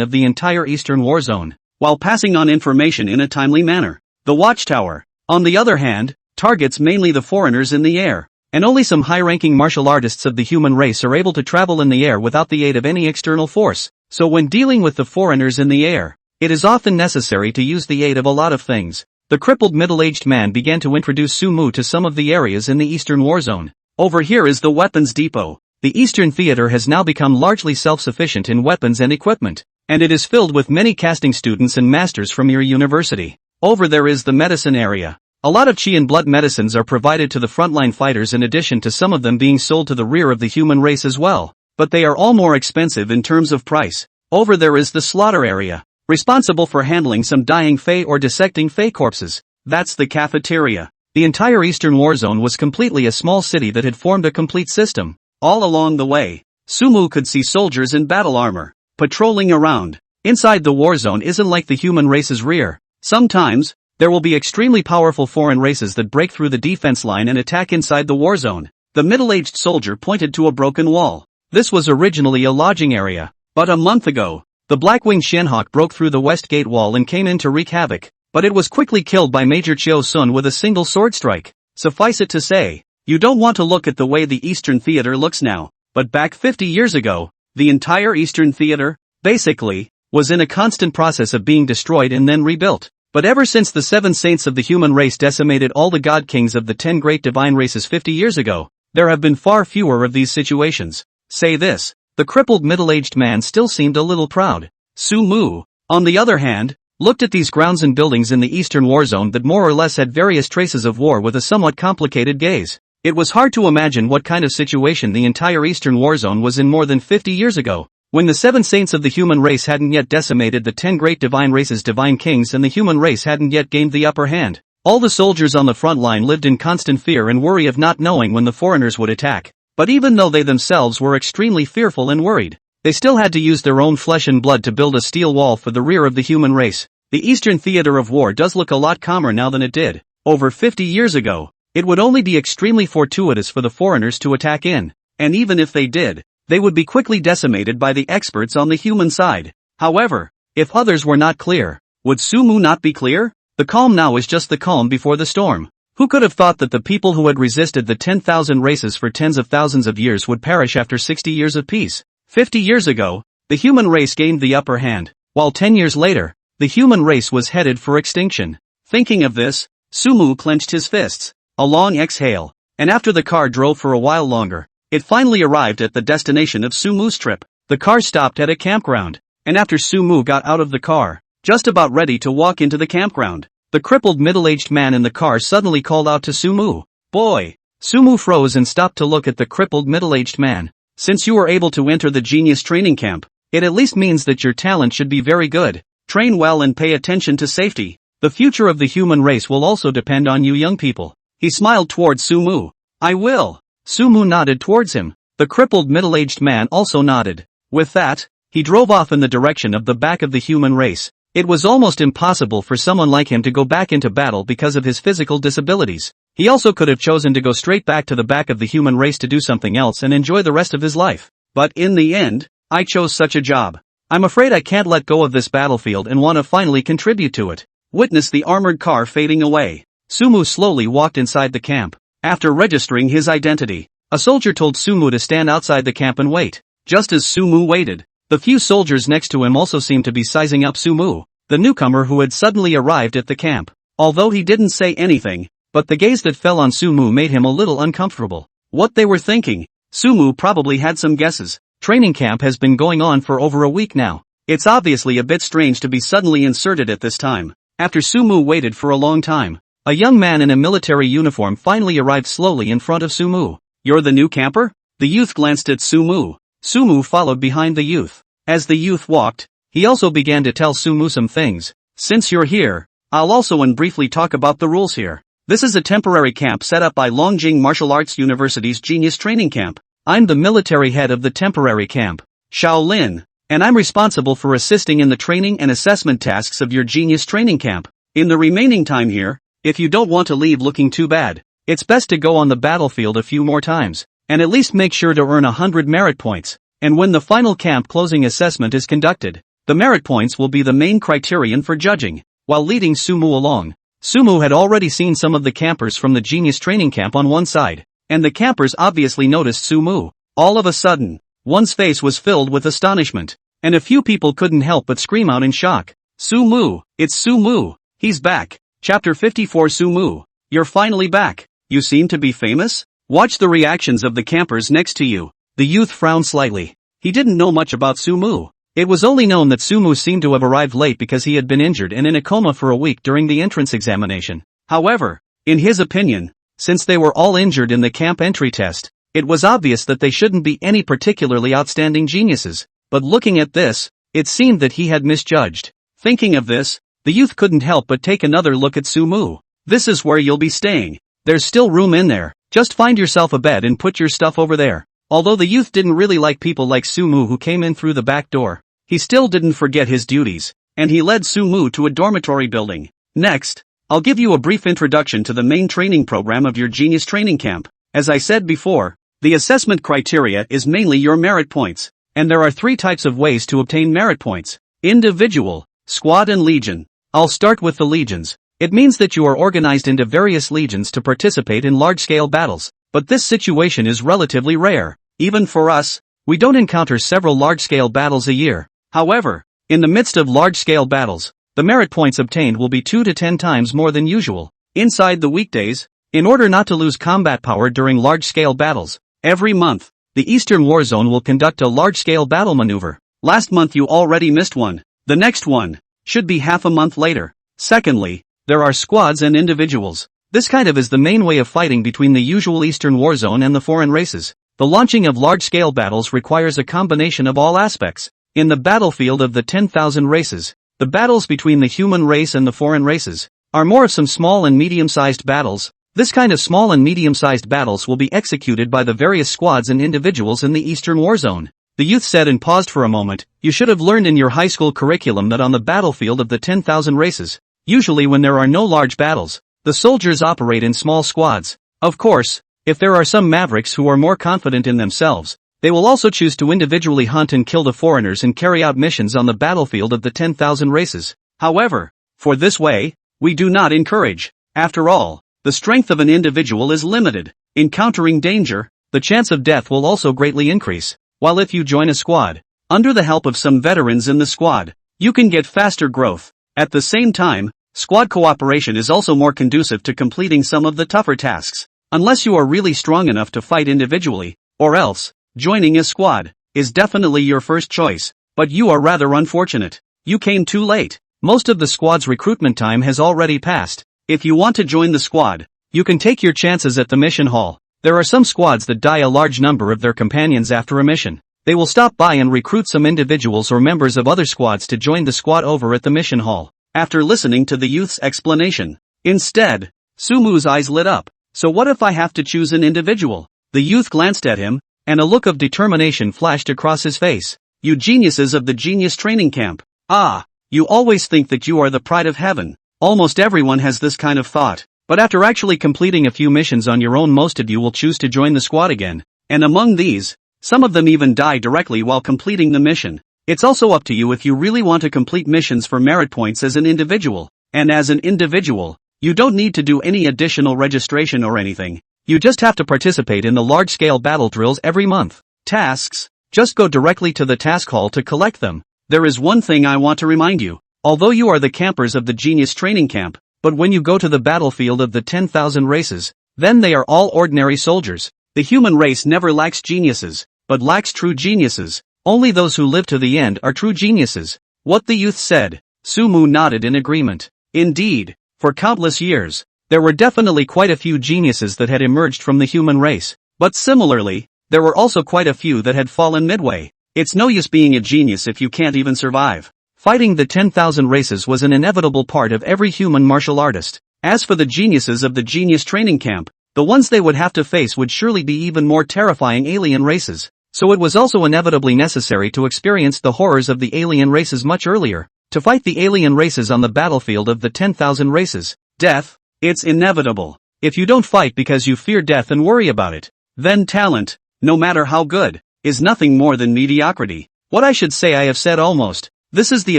[SPEAKER 1] of the entire eastern war zone, while passing on information in a timely manner. The watchtower, on the other hand, targets mainly the foreigners in the air, and only some high-ranking martial artists of the human race are able to travel in the air without the aid of any external force. So when dealing with the foreigners in the air, it is often necessary to use the aid of a lot of things. The crippled middle-aged man began to introduce Sumu to some of the areas in the Eastern War Zone. Over here is the weapons depot. The Eastern Theater has now become largely self-sufficient in weapons and equipment, and it is filled with many casting students and masters from your university. Over there is the medicine area. A lot of chi and blood medicines are provided to the frontline fighters in addition to some of them being sold to the rear of the human race as well, but they are all more expensive in terms of price. Over there is the slaughter area, responsible for handling some dying Fae or dissecting Fae corpses. That's the cafeteria. The entire Eastern War Zone was completely a small city that had formed a complete system. All along the way, Sumu could see soldiers in battle armor, patrolling around. Inside the war zone isn't like the human race's rear. Sometimes, there will be extremely powerful foreign races that break through the defense line and attack inside the war zone. The middle-aged soldier pointed to a broken wall. This was originally a lodging area, but a month ago, the Blackwing Shenhawk broke through the west gate wall and came in to wreak havoc, but it was quickly killed by Major Chio Sun with a single sword strike. Suffice it to say, you don't want to look at the way the Eastern Theater looks now, but back 50 years ago, the entire Eastern Theater, basically, was in a constant process of being destroyed and then rebuilt. But ever since the 7 saints of the human race decimated all the god kings of the 10 great divine races 50 years ago, there have been far fewer of these situations. Say this, the crippled middle-aged man still seemed a little proud. Sumu, on the other hand, looked at these grounds and buildings in the Eastern War Zone that more or less had various traces of war with a somewhat complicated gaze. It was hard to imagine what kind of situation the entire Eastern War Zone was in more than 50 years ago, when the 7 saints of the human race hadn't yet decimated the 10 great divine races' divine kings and the human race hadn't yet gained the upper hand. All the soldiers on the front line lived in constant fear and worry of not knowing when the foreigners would attack. But even though they themselves were extremely fearful and worried, they still had to use their own flesh and blood to build a steel wall for the rear of the human race. The Eastern Theater of War does look a lot calmer now than it did over 50 years ago. It would only be extremely fortuitous for the foreigners to attack in, and even if they did, they would be quickly decimated by the experts on the human side. However, if others were not clear, would Sumu not be clear? The calm now is just the calm before the storm. Who could have thought that the people who had resisted the 10,000 races for tens of thousands of years would perish after 60 years of peace? 50 years ago, the human race gained the upper hand, while 10 years later, the human race was headed for extinction. Thinking of this, Sumu clenched his fists. A long exhale, and after the car drove for a while longer, it finally arrived at the destination of Sumu's trip. The car stopped at a campground, and after Sumu got out of the car, just about ready to walk into the campground, the crippled middle-aged man in the car suddenly called out to Sumu, "Boy!" Sumu froze and stopped to look at the crippled middle-aged man. Since you were able to enter the genius training camp, it at least means that your talent should be very good. Train well and pay attention to safety. The future of the human race will also depend on you young people. He smiled towards Sumu. "I will." Sumu nodded towards him. The crippled middle-aged man also nodded. With that, he drove off in the direction of the back of the human race. It was almost impossible for someone like him to go back into battle because of his physical disabilities. He also could have chosen to go straight back to the back of the human race to do something else and enjoy the rest of his life. But in the end, I chose such a job. I'm afraid I can't let go of this battlefield and want to finally contribute to it. Witness the armored car fading away. Sumu slowly walked inside the camp. After registering his identity, a soldier told Sumu to stand outside the camp and wait. Just as Sumu waited, the few soldiers next to him also seemed to be sizing up Sumu, the newcomer who had suddenly arrived at the camp. Although he didn't say anything, but the gaze that fell on Sumu made him a little uncomfortable. What they were thinking, Sumu probably had some guesses. Training camp has been going on for over a week now. It's obviously a bit strange to be suddenly inserted at this time. After Sumu waited for a long time, a young man in a military uniform finally arrived slowly in front of Sumu. "You're the new camper?" The youth glanced at Sumu. Sumu followed behind the youth. As the youth walked, he also began to tell Sumu some things. "Since you're here, I'll also briefly talk about the rules here. This is a temporary camp set up by Longjing Martial Arts University's Genius Training Camp. I'm the military head of the temporary camp, Shaolin, and I'm responsible for assisting in the training and assessment tasks of your Genius Training Camp. In the remaining time here, if you don't want to leave looking too bad, it's best to go on the battlefield a few more times, and at least make sure to earn 100 merit points. And when the final camp closing assessment is conducted, the merit points will be the main criterion for judging." While leading Sumu along, Sumu had already seen some of the campers from the genius training camp on one side, and the campers obviously noticed Sumu. All of a sudden, one's face was filled with astonishment, and a few people couldn't help but scream out in shock. Sumu, it's Sumu, he's back. Chapter 54 Sumu, you're finally back. You seem to be famous? Watch the reactions of the campers next to you. The youth frowned slightly. He didn't know much about Sumu. It was only known that Sumu seemed to have arrived late because he had been injured and in a coma for a week during the entrance examination. However, in his opinion, since they were all injured in the camp entry test, it was obvious that they shouldn't be any particularly outstanding geniuses. But looking at this, it seemed that he had misjudged. Thinking of this, the youth couldn't help but take another look at Sumu. This is where you'll be staying. There's still room in there. Just find yourself a bed and put your stuff over there. Although the youth didn't really like people like Sumu who came in through the back door, he still didn't forget his duties, and he led Sumu to a dormitory building. Next, I'll give you a brief introduction to the main training program of your genius training camp. As I said before, the assessment criteria is mainly your merit points, and there are 3 types of ways to obtain merit points: individual, squad and legion. I'll start with the legions. It means that you are organized into various legions to participate in large-scale battles, but this situation is relatively rare. Even for us, we don't encounter several large-scale battles a year. However, in the midst of large-scale battles, the merit points obtained will be 2 to 10 times more than usual. Inside the weekdays, in order not to lose combat power during large-scale battles, every month, the Eastern War Zone will conduct a large-scale battle maneuver. Last month you already missed one. The next one should be half a month later. Secondly, there are squads and individuals. This kind of is the main way of fighting between the usual Eastern War Zone and the foreign races. The launching of large-scale battles requires a combination of all aspects. In the battlefield of the 10,000 races, the battles between the human race and the foreign races are more of some small and medium-sized battles. This kind of small and medium-sized battles will be executed by the various squads and individuals in the Eastern War Zone. The youth said and paused for a moment. You should have learned in your high school curriculum that on the battlefield of the 10,000 races, usually when there are no large battles, the soldiers operate in small squads. Of course, if there are some mavericks who are more confident in themselves, they will also choose to individually hunt and kill the foreigners and carry out missions on the battlefield of the 10,000 races. However, for this way, we do not encourage. After all, the strength of an individual is limited. Encountering danger, the chance of death will also greatly increase. While if you join a squad, under the help of some veterans in the squad, you can get faster growth. At the same time, squad cooperation is also more conducive to completing some of the tougher tasks. Unless you are really strong enough to fight individually, or else, joining a squad is definitely your first choice, but you are rather unfortunate. You came too late. Most of the squad's recruitment time has already passed. If you want to join the squad, you can take your chances at the mission hall. There are some squads that die a large number of their companions after a mission. They will stop by and recruit some individuals or members of other squads to join the squad over at the mission hall. After listening to the youth's explanation, instead, Sumu's eyes lit up. So what if I have to choose an individual? The youth glanced at him, and a look of determination flashed across his face. You geniuses of the genius training camp. Ah, you always think that you are the pride of heaven. Almost everyone has this kind of thought. But after actually completing a few missions on your own, most of you will choose to join the squad again. And among these, some of them even die directly while completing the mission. It's also up to you if you really want to complete missions for merit points as an individual. And as an individual, you don't need to do any additional registration or anything. You just have to participate in the large-scale battle drills every month. Tasks, just go directly to the task hall to collect them. There is one thing I want to remind you. Although you are the campers of the genius training camp, but when you go to the battlefield of the 10,000 races, then they are all ordinary soldiers. The human race never lacks geniuses, but lacks true geniuses. Only those who live to the end are true geniuses. What the youth said, Sumu nodded in agreement. Indeed, for countless years, there were definitely quite a few geniuses that had emerged from the human race. But similarly, there were also quite a few that had fallen midway. It's no use being a genius if you can't even survive. Fighting the 10,000 races was an inevitable part of every human martial artist. As for the geniuses of the genius training camp, the ones they would have to face would surely be even more terrifying alien races. So it was also inevitably necessary to experience the horrors of the alien races much earlier, to fight the alien races on the battlefield of the 10,000 races. Death, it's inevitable. If you don't fight because you fear death and worry about it, then talent, no matter how good, is nothing more than mediocrity. What I should say I have said almost. This is the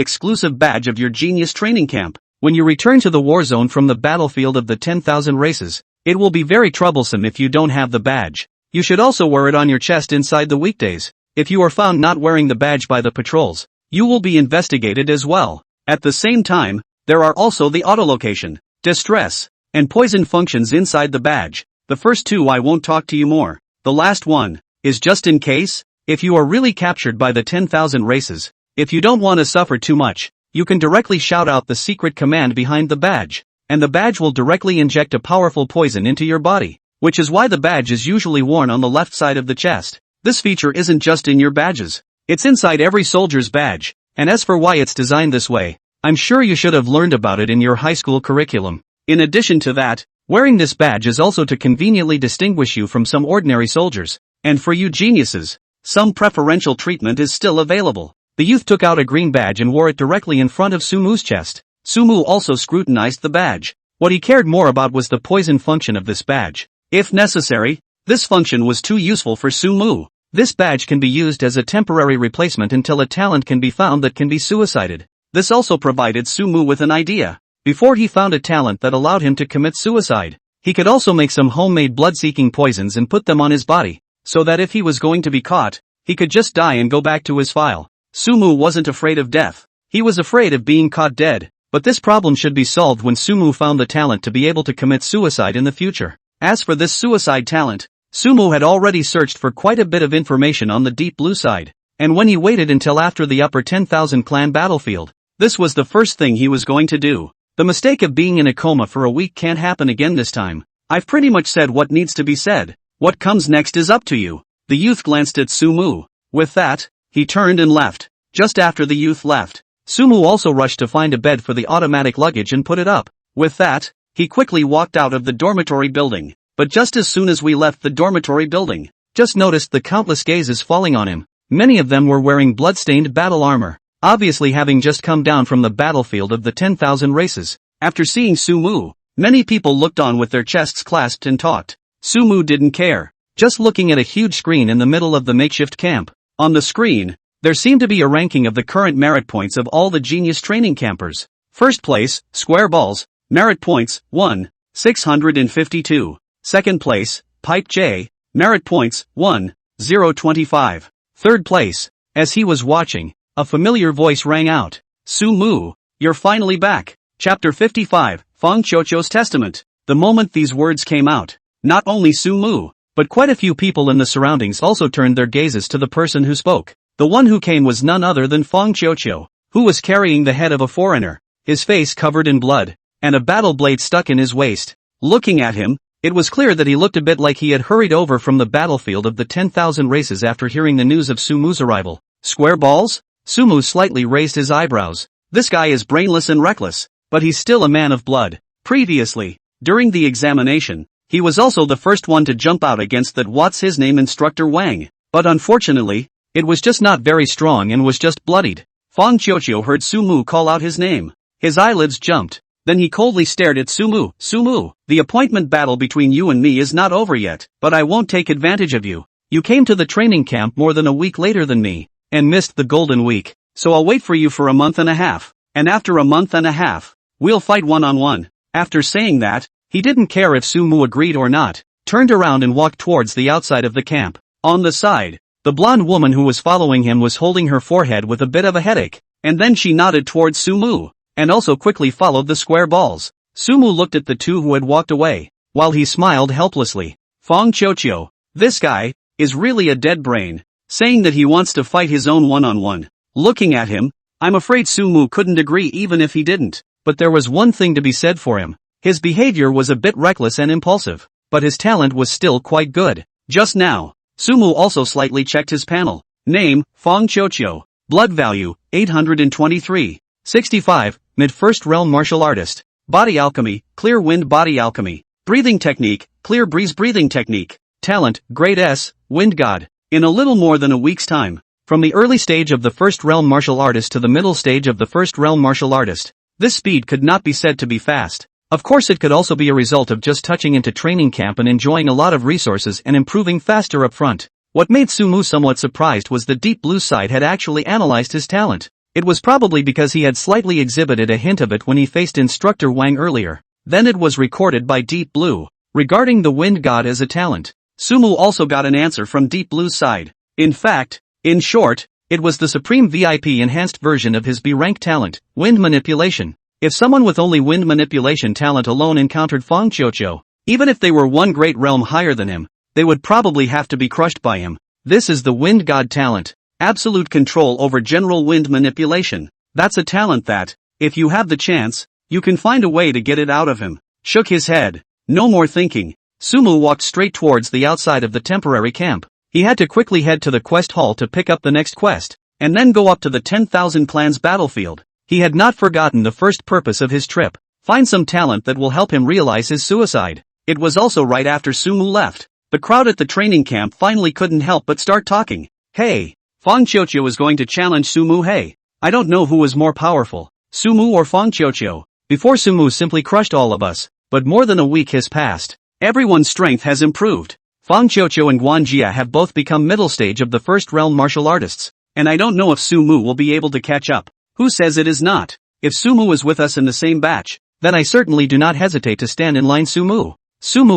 [SPEAKER 1] exclusive badge of your genius training camp. when you return to the war zone from the battlefield of the 10,000 races, it will be very troublesome if you don't have the badge. You should also wear it on your chest inside the weekdays. If you are found not wearing the badge by the patrols, you will be investigated as well. At the same time, there are also the autolocation, distress, and poison functions inside the badge. The first two I won't talk to you more. The last one is just in case. If you are really captured by the 10,000 races, if you don't want to suffer too much, you can directly shout out the secret command behind the badge, and the badge will directly inject a powerful poison into your body, which is why the badge is usually worn on the left side of the chest. This feature isn't just in your badges, it's inside every soldier's badge, and as for why it's designed this way, I'm sure you should have learned about it in your high school curriculum. In addition to that, wearing this badge is also to conveniently distinguish you from some ordinary soldiers, and for you geniuses, some preferential treatment is still available. The youth took out a green badge and wore it directly in front of Sumu's chest. Sumu also scrutinized the badge. What he cared more about was the poison function of this badge. If necessary, this function was too useful for Sumu. This badge can be used as a temporary replacement until a talent can be found that can be suicided. This also provided Sumu with an idea. Before he found a talent that allowed him to commit suicide, he could also make some homemade blood-seeking poisons and put them on his body, so that if he was going to be caught, he could just die and go back to his file. Sumu wasn't afraid of death. He was afraid of being caught dead, but this problem should be solved when Sumu found the talent to be able to commit suicide in the future. As for this suicide talent, Sumu had already searched for quite a bit of information on the deep blue side, and when he waited until after the upper 10,000 clan battlefield, this was the first thing he was going to do. The mistake of being in a coma for a week can't happen again this time. I've pretty much said what needs to be said. What comes next is up to you. The youth glanced at Sumu. With that, he turned and left. Just after the youth left, Sumu also rushed to find a bed for the automatic luggage and put it up. With that, he quickly walked out of the dormitory building. But just as soon as we left the dormitory building, just noticed the countless gazes falling on him. Many of them were wearing blood-stained battle armor, obviously having just come down from the battlefield of the 10,000 races. After seeing Sumu, many people looked on with their chests clasped and talked. Sumu didn't care, just looking at a huge screen in the middle of the makeshift camp. On the screen, there seemed to be a ranking of the current merit points of all the genius training campers. First place, Square Balls, merit points, 1, 652. Second place, Pipe J, merit points, 1, 025. Third place, as he was watching, a familiar voice rang out. Sumu, you're finally back. Chapter 55, Feng Qiuqiu's Testament. The moment these words came out, not only Sumu, but quite a few people in the surroundings also turned their gazes to the person who spoke. The one who came was none other than Feng Qiuqiu, who was carrying the head of a foreigner, his face covered in blood, and a battle blade stuck in his waist. Looking at him, it was clear that he looked a bit like he had hurried over from the battlefield of the 10,000 races after hearing the news of Sumu's arrival. Square balls? Sumu slightly raised his eyebrows. This guy is brainless and reckless, but he's still a man of blood. Previously, during the examination, he was also the first one to jump out against that what's-his-name instructor Wang, but unfortunately, it was just not very strong and was just bloodied. Feng Qiuqiu heard Sumu call out his name. His eyelids jumped. Then he coldly stared at Sumu. Sumu, the appointment battle between you and me is not over yet, but I won't take advantage of you. You came to the training camp more than a week later than me, and missed the golden week, so I'll wait for you for a month and a half, and after a month and a half, we'll fight one-on-one. After saying that, he didn't care if Sumu agreed or not, turned around and walked towards the outside of the camp. On the side, the blonde woman who was following him was holding her forehead with a bit of a headache, and then she nodded towards Sumu, and also quickly followed the square balls. Sumu looked at the two who had walked away, while he smiled helplessly. Feng Qiuqiu, this guy, is really a dead brain, saying that he wants to fight his own one-on-one. Looking at him, I'm afraid Sumu couldn't agree even if he didn't, but there was one thing to be said for him. His behavior was a bit reckless and impulsive, but his talent was still quite good. Just now, Sumu also slightly checked his panel. Name, Feng Qiuqiu. Blood value, 823. 65, mid-first realm martial artist. Body alchemy, clear wind body alchemy. Breathing technique, clear breeze breathing technique. Talent, grade S, wind god. In a little more than a week's time, from the early stage of the first realm martial artist to the middle stage of the first realm martial artist, this speed could not be said to be fast. Of course it could also be a result of just touching into training camp and enjoying a lot of resources and improving faster up front. What made Sumu somewhat surprised was the Deep Blue side had actually analyzed his talent. It was probably because he had slightly exhibited a hint of it when he faced Instructor Wang earlier. Then it was recorded by Deep Blue. Regarding the Wind God as a talent, Sumu also got an answer from Deep Blue's side. In fact, in short, it was the Supreme VIP enhanced version of his B-rank talent, Wind Manipulation. If someone with only Wind Manipulation talent alone encountered Fang Qiuqiu, even if they were one great realm higher than him, they would probably have to be crushed by him. This is the Wind God talent. Absolute control over general wind manipulation. That's a talent that, if you have the chance, you can find a way to get it out of him. Shook his head. No more thinking. Sumu walked straight towards the outside of the temporary camp. He had to quickly head to the quest hall to pick up the next quest, and then go up to the 10,000 clans battlefield. He had not forgotten the first purpose of his trip. Find some talent that will help him realize his suicide. It was also right after Sumu left. The crowd at the training camp finally couldn't help but start talking. Hey! Fang Qiuqiu is going to challenge Sumu. Hey! I don't know who was more powerful, Sumu or Fang Qiuqiu. Before Sumu simply crushed all of us, but more than a week has passed. Everyone's strength has improved. Fang Qiuqiu and Guan Jia have both become middle stage of the first realm martial artists, and I don't know if Sumu will be able to catch up. Who says it is not? If Sumu is with us in the same batch, then I certainly do not hesitate to stand in line. Sumu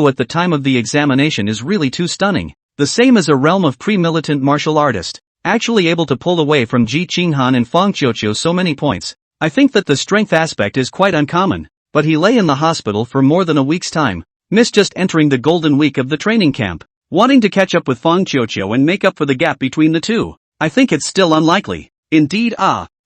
[SPEAKER 1] at the time of the examination is really too stunning. The same as a realm of pre-militant martial artist, actually able to pull away from Ji Qinghan and Fang Qiuqiu so many points. I think that the strength aspect is quite uncommon, but he lay in the hospital for more than a week's time, missed just entering the golden week of the training camp, wanting to catch up with Fang Qiuqiu and make up for the gap between the two. I think it's still unlikely. Indeed,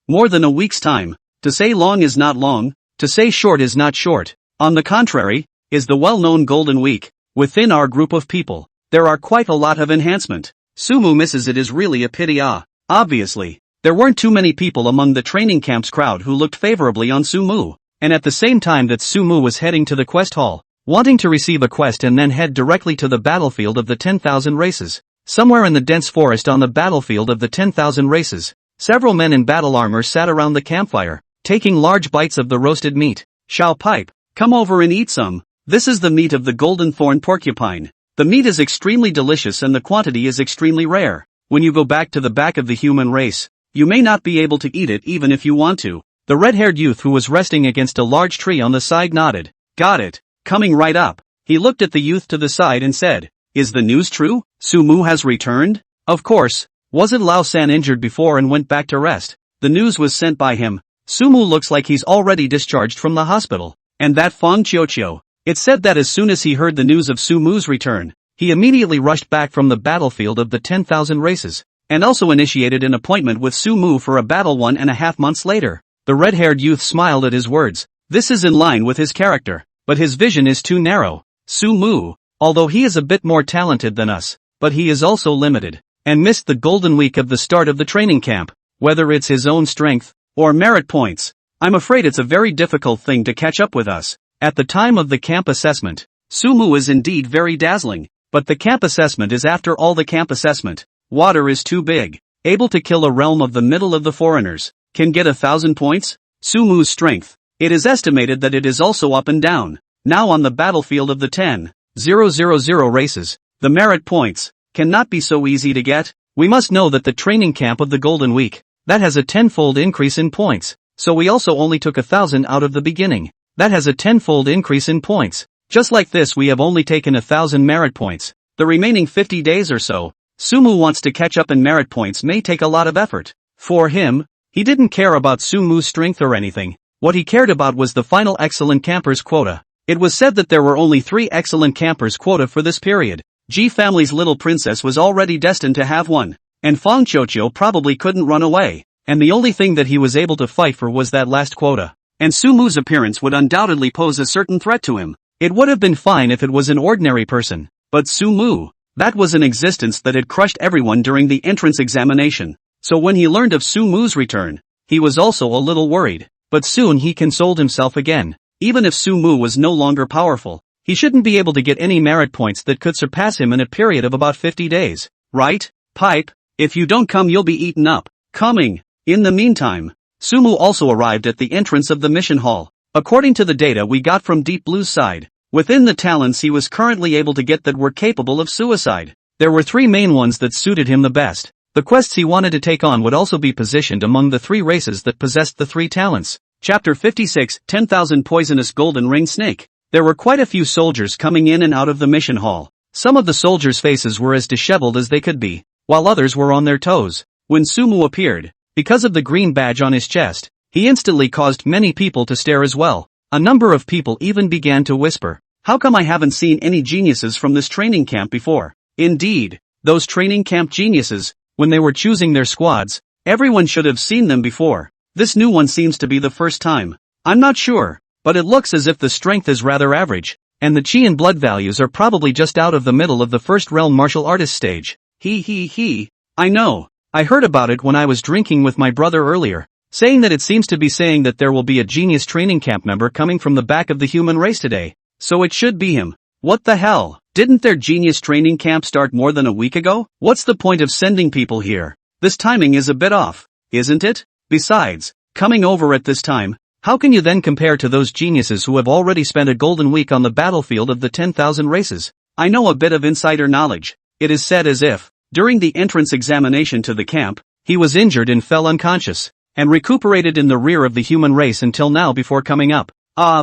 [SPEAKER 1] more than a week's time. To say long is not long, to say short is not short. On the contrary, is the well-known golden week. Within our group of people, there are quite a lot of enhancement. Sumu misses it is really a pity. Obviously, there weren't too many people among the training camp's crowd who looked favorably on Sumu, and at the same time that Sumu was heading to the quest hall, wanting to receive a quest and then head directly to the battlefield of the 10,000 races. Somewhere in the dense forest on the battlefield of the 10,000 races, several men in battle armor sat around the campfire, taking large bites of the roasted meat. Shao Pipe, come over and eat some. This is the meat of the golden thorn porcupine. The meat is extremely delicious and the quantity is extremely rare. When you go back to the back of the human race, you may not be able to eat it even if you want to. The red-haired youth who was resting against a large tree on the side nodded. Got it. Coming right up. He looked at the youth to the side and said, is the news true? Sumu has returned? Of course. Wasn't Lao San injured before and went back to rest? The news was sent by him. Sumu looks like he's already discharged from the hospital. And that Fang Qiuqiu. It said that as soon as he heard the news of Sumu's return, he immediately rushed back from the battlefield of the 10,000 races, and also initiated an appointment with Sumu for a battle 1.5 months later. The red-haired youth smiled at his words. This is in line with his character, but his vision is too narrow. Sumu, although he is a bit more talented than us, but he is also limited, and missed the golden week of the start of the training camp. Whether it's his own strength, or merit points, I'm afraid it's a very difficult thing to catch up with us. At the time of the camp assessment, Sumu is indeed very dazzling, but the camp assessment is after all the camp assessment. Water is too big. Able to kill a realm of the middle of the foreigners. Can get 1,000 points? Sumu's strength. It is estimated that it is also up and down. Now on the battlefield of the 10,000 races, the merit points cannot be so easy to get. We must know that the training camp of the Golden Week, that has a 10-fold increase in points, so we also only took 1,000 out of the beginning. That has a 10-fold increase in points. Just like this we have only taken 1,000 merit points. The remaining 50 days or so, Sumu wants to catch up and merit points may take a lot of effort. For him, he didn't care about Sumu's strength or anything. What he cared about was the final excellent campers quota. It was said that there were only 3 excellent campers quota for this period. Ji family's little princess was already destined to have one, and Fang Qiuqiu probably couldn't run away, and the only thing that he was able to fight for was that last quota. And Sumu's appearance would undoubtedly pose a certain threat to him. It would have been fine if it was an ordinary person, but Sumu, that was an existence that had crushed everyone during the entrance examination. So when he learned of Sumu's return, he was also a little worried, but soon he consoled himself again. Even if Sumu was no longer powerful, he shouldn't be able to get any merit points that could surpass him in a period of about 50 days. Right, Pipe? If you don't come you'll be eaten up. Coming. In the meantime, Sumu also arrived at the entrance of the mission hall. According to the data we got from Deep Blue's side, within the talents he was currently able to get that were capable of suicide, there were 3 main ones that suited him the best. The quests he wanted to take on would also be positioned among the 3 races that possessed the 3 talents. Chapter 56, 10,000 Poisonous Golden Ring Snake. There were quite a few soldiers coming in and out of the mission hall. Some of the soldiers' faces were as disheveled as they could be, while others were on their toes. When Sumu appeared, because of the green badge on his chest, he instantly caused many people to stare as well. A number of people even began to whisper, "How come I haven't seen any geniuses from this training camp before?" Indeed, those training camp geniuses, when they were choosing their squads, everyone should have seen them before. This new one seems to be the first time. I'm not sure, but it looks as if the strength is rather average, and the chi and blood values are probably just out of the middle of the first realm martial artist stage. I know. I heard about it when I was drinking with my brother earlier, saying that it seems to be saying that there will be a genius training camp member coming from the back of the human race today. So it should be him. What the hell? Didn't their genius training camp start more than a week ago? What's the point of sending people here? This timing is a bit off, isn't it? Besides, coming over at this time, how can you then compare to those geniuses who have already spent a golden week on the battlefield of the 10,000 races? I know a bit of insider knowledge. It is said as if, during the entrance examination to the camp, he was injured and fell unconscious, and recuperated in the rear of the human race until now before coming up.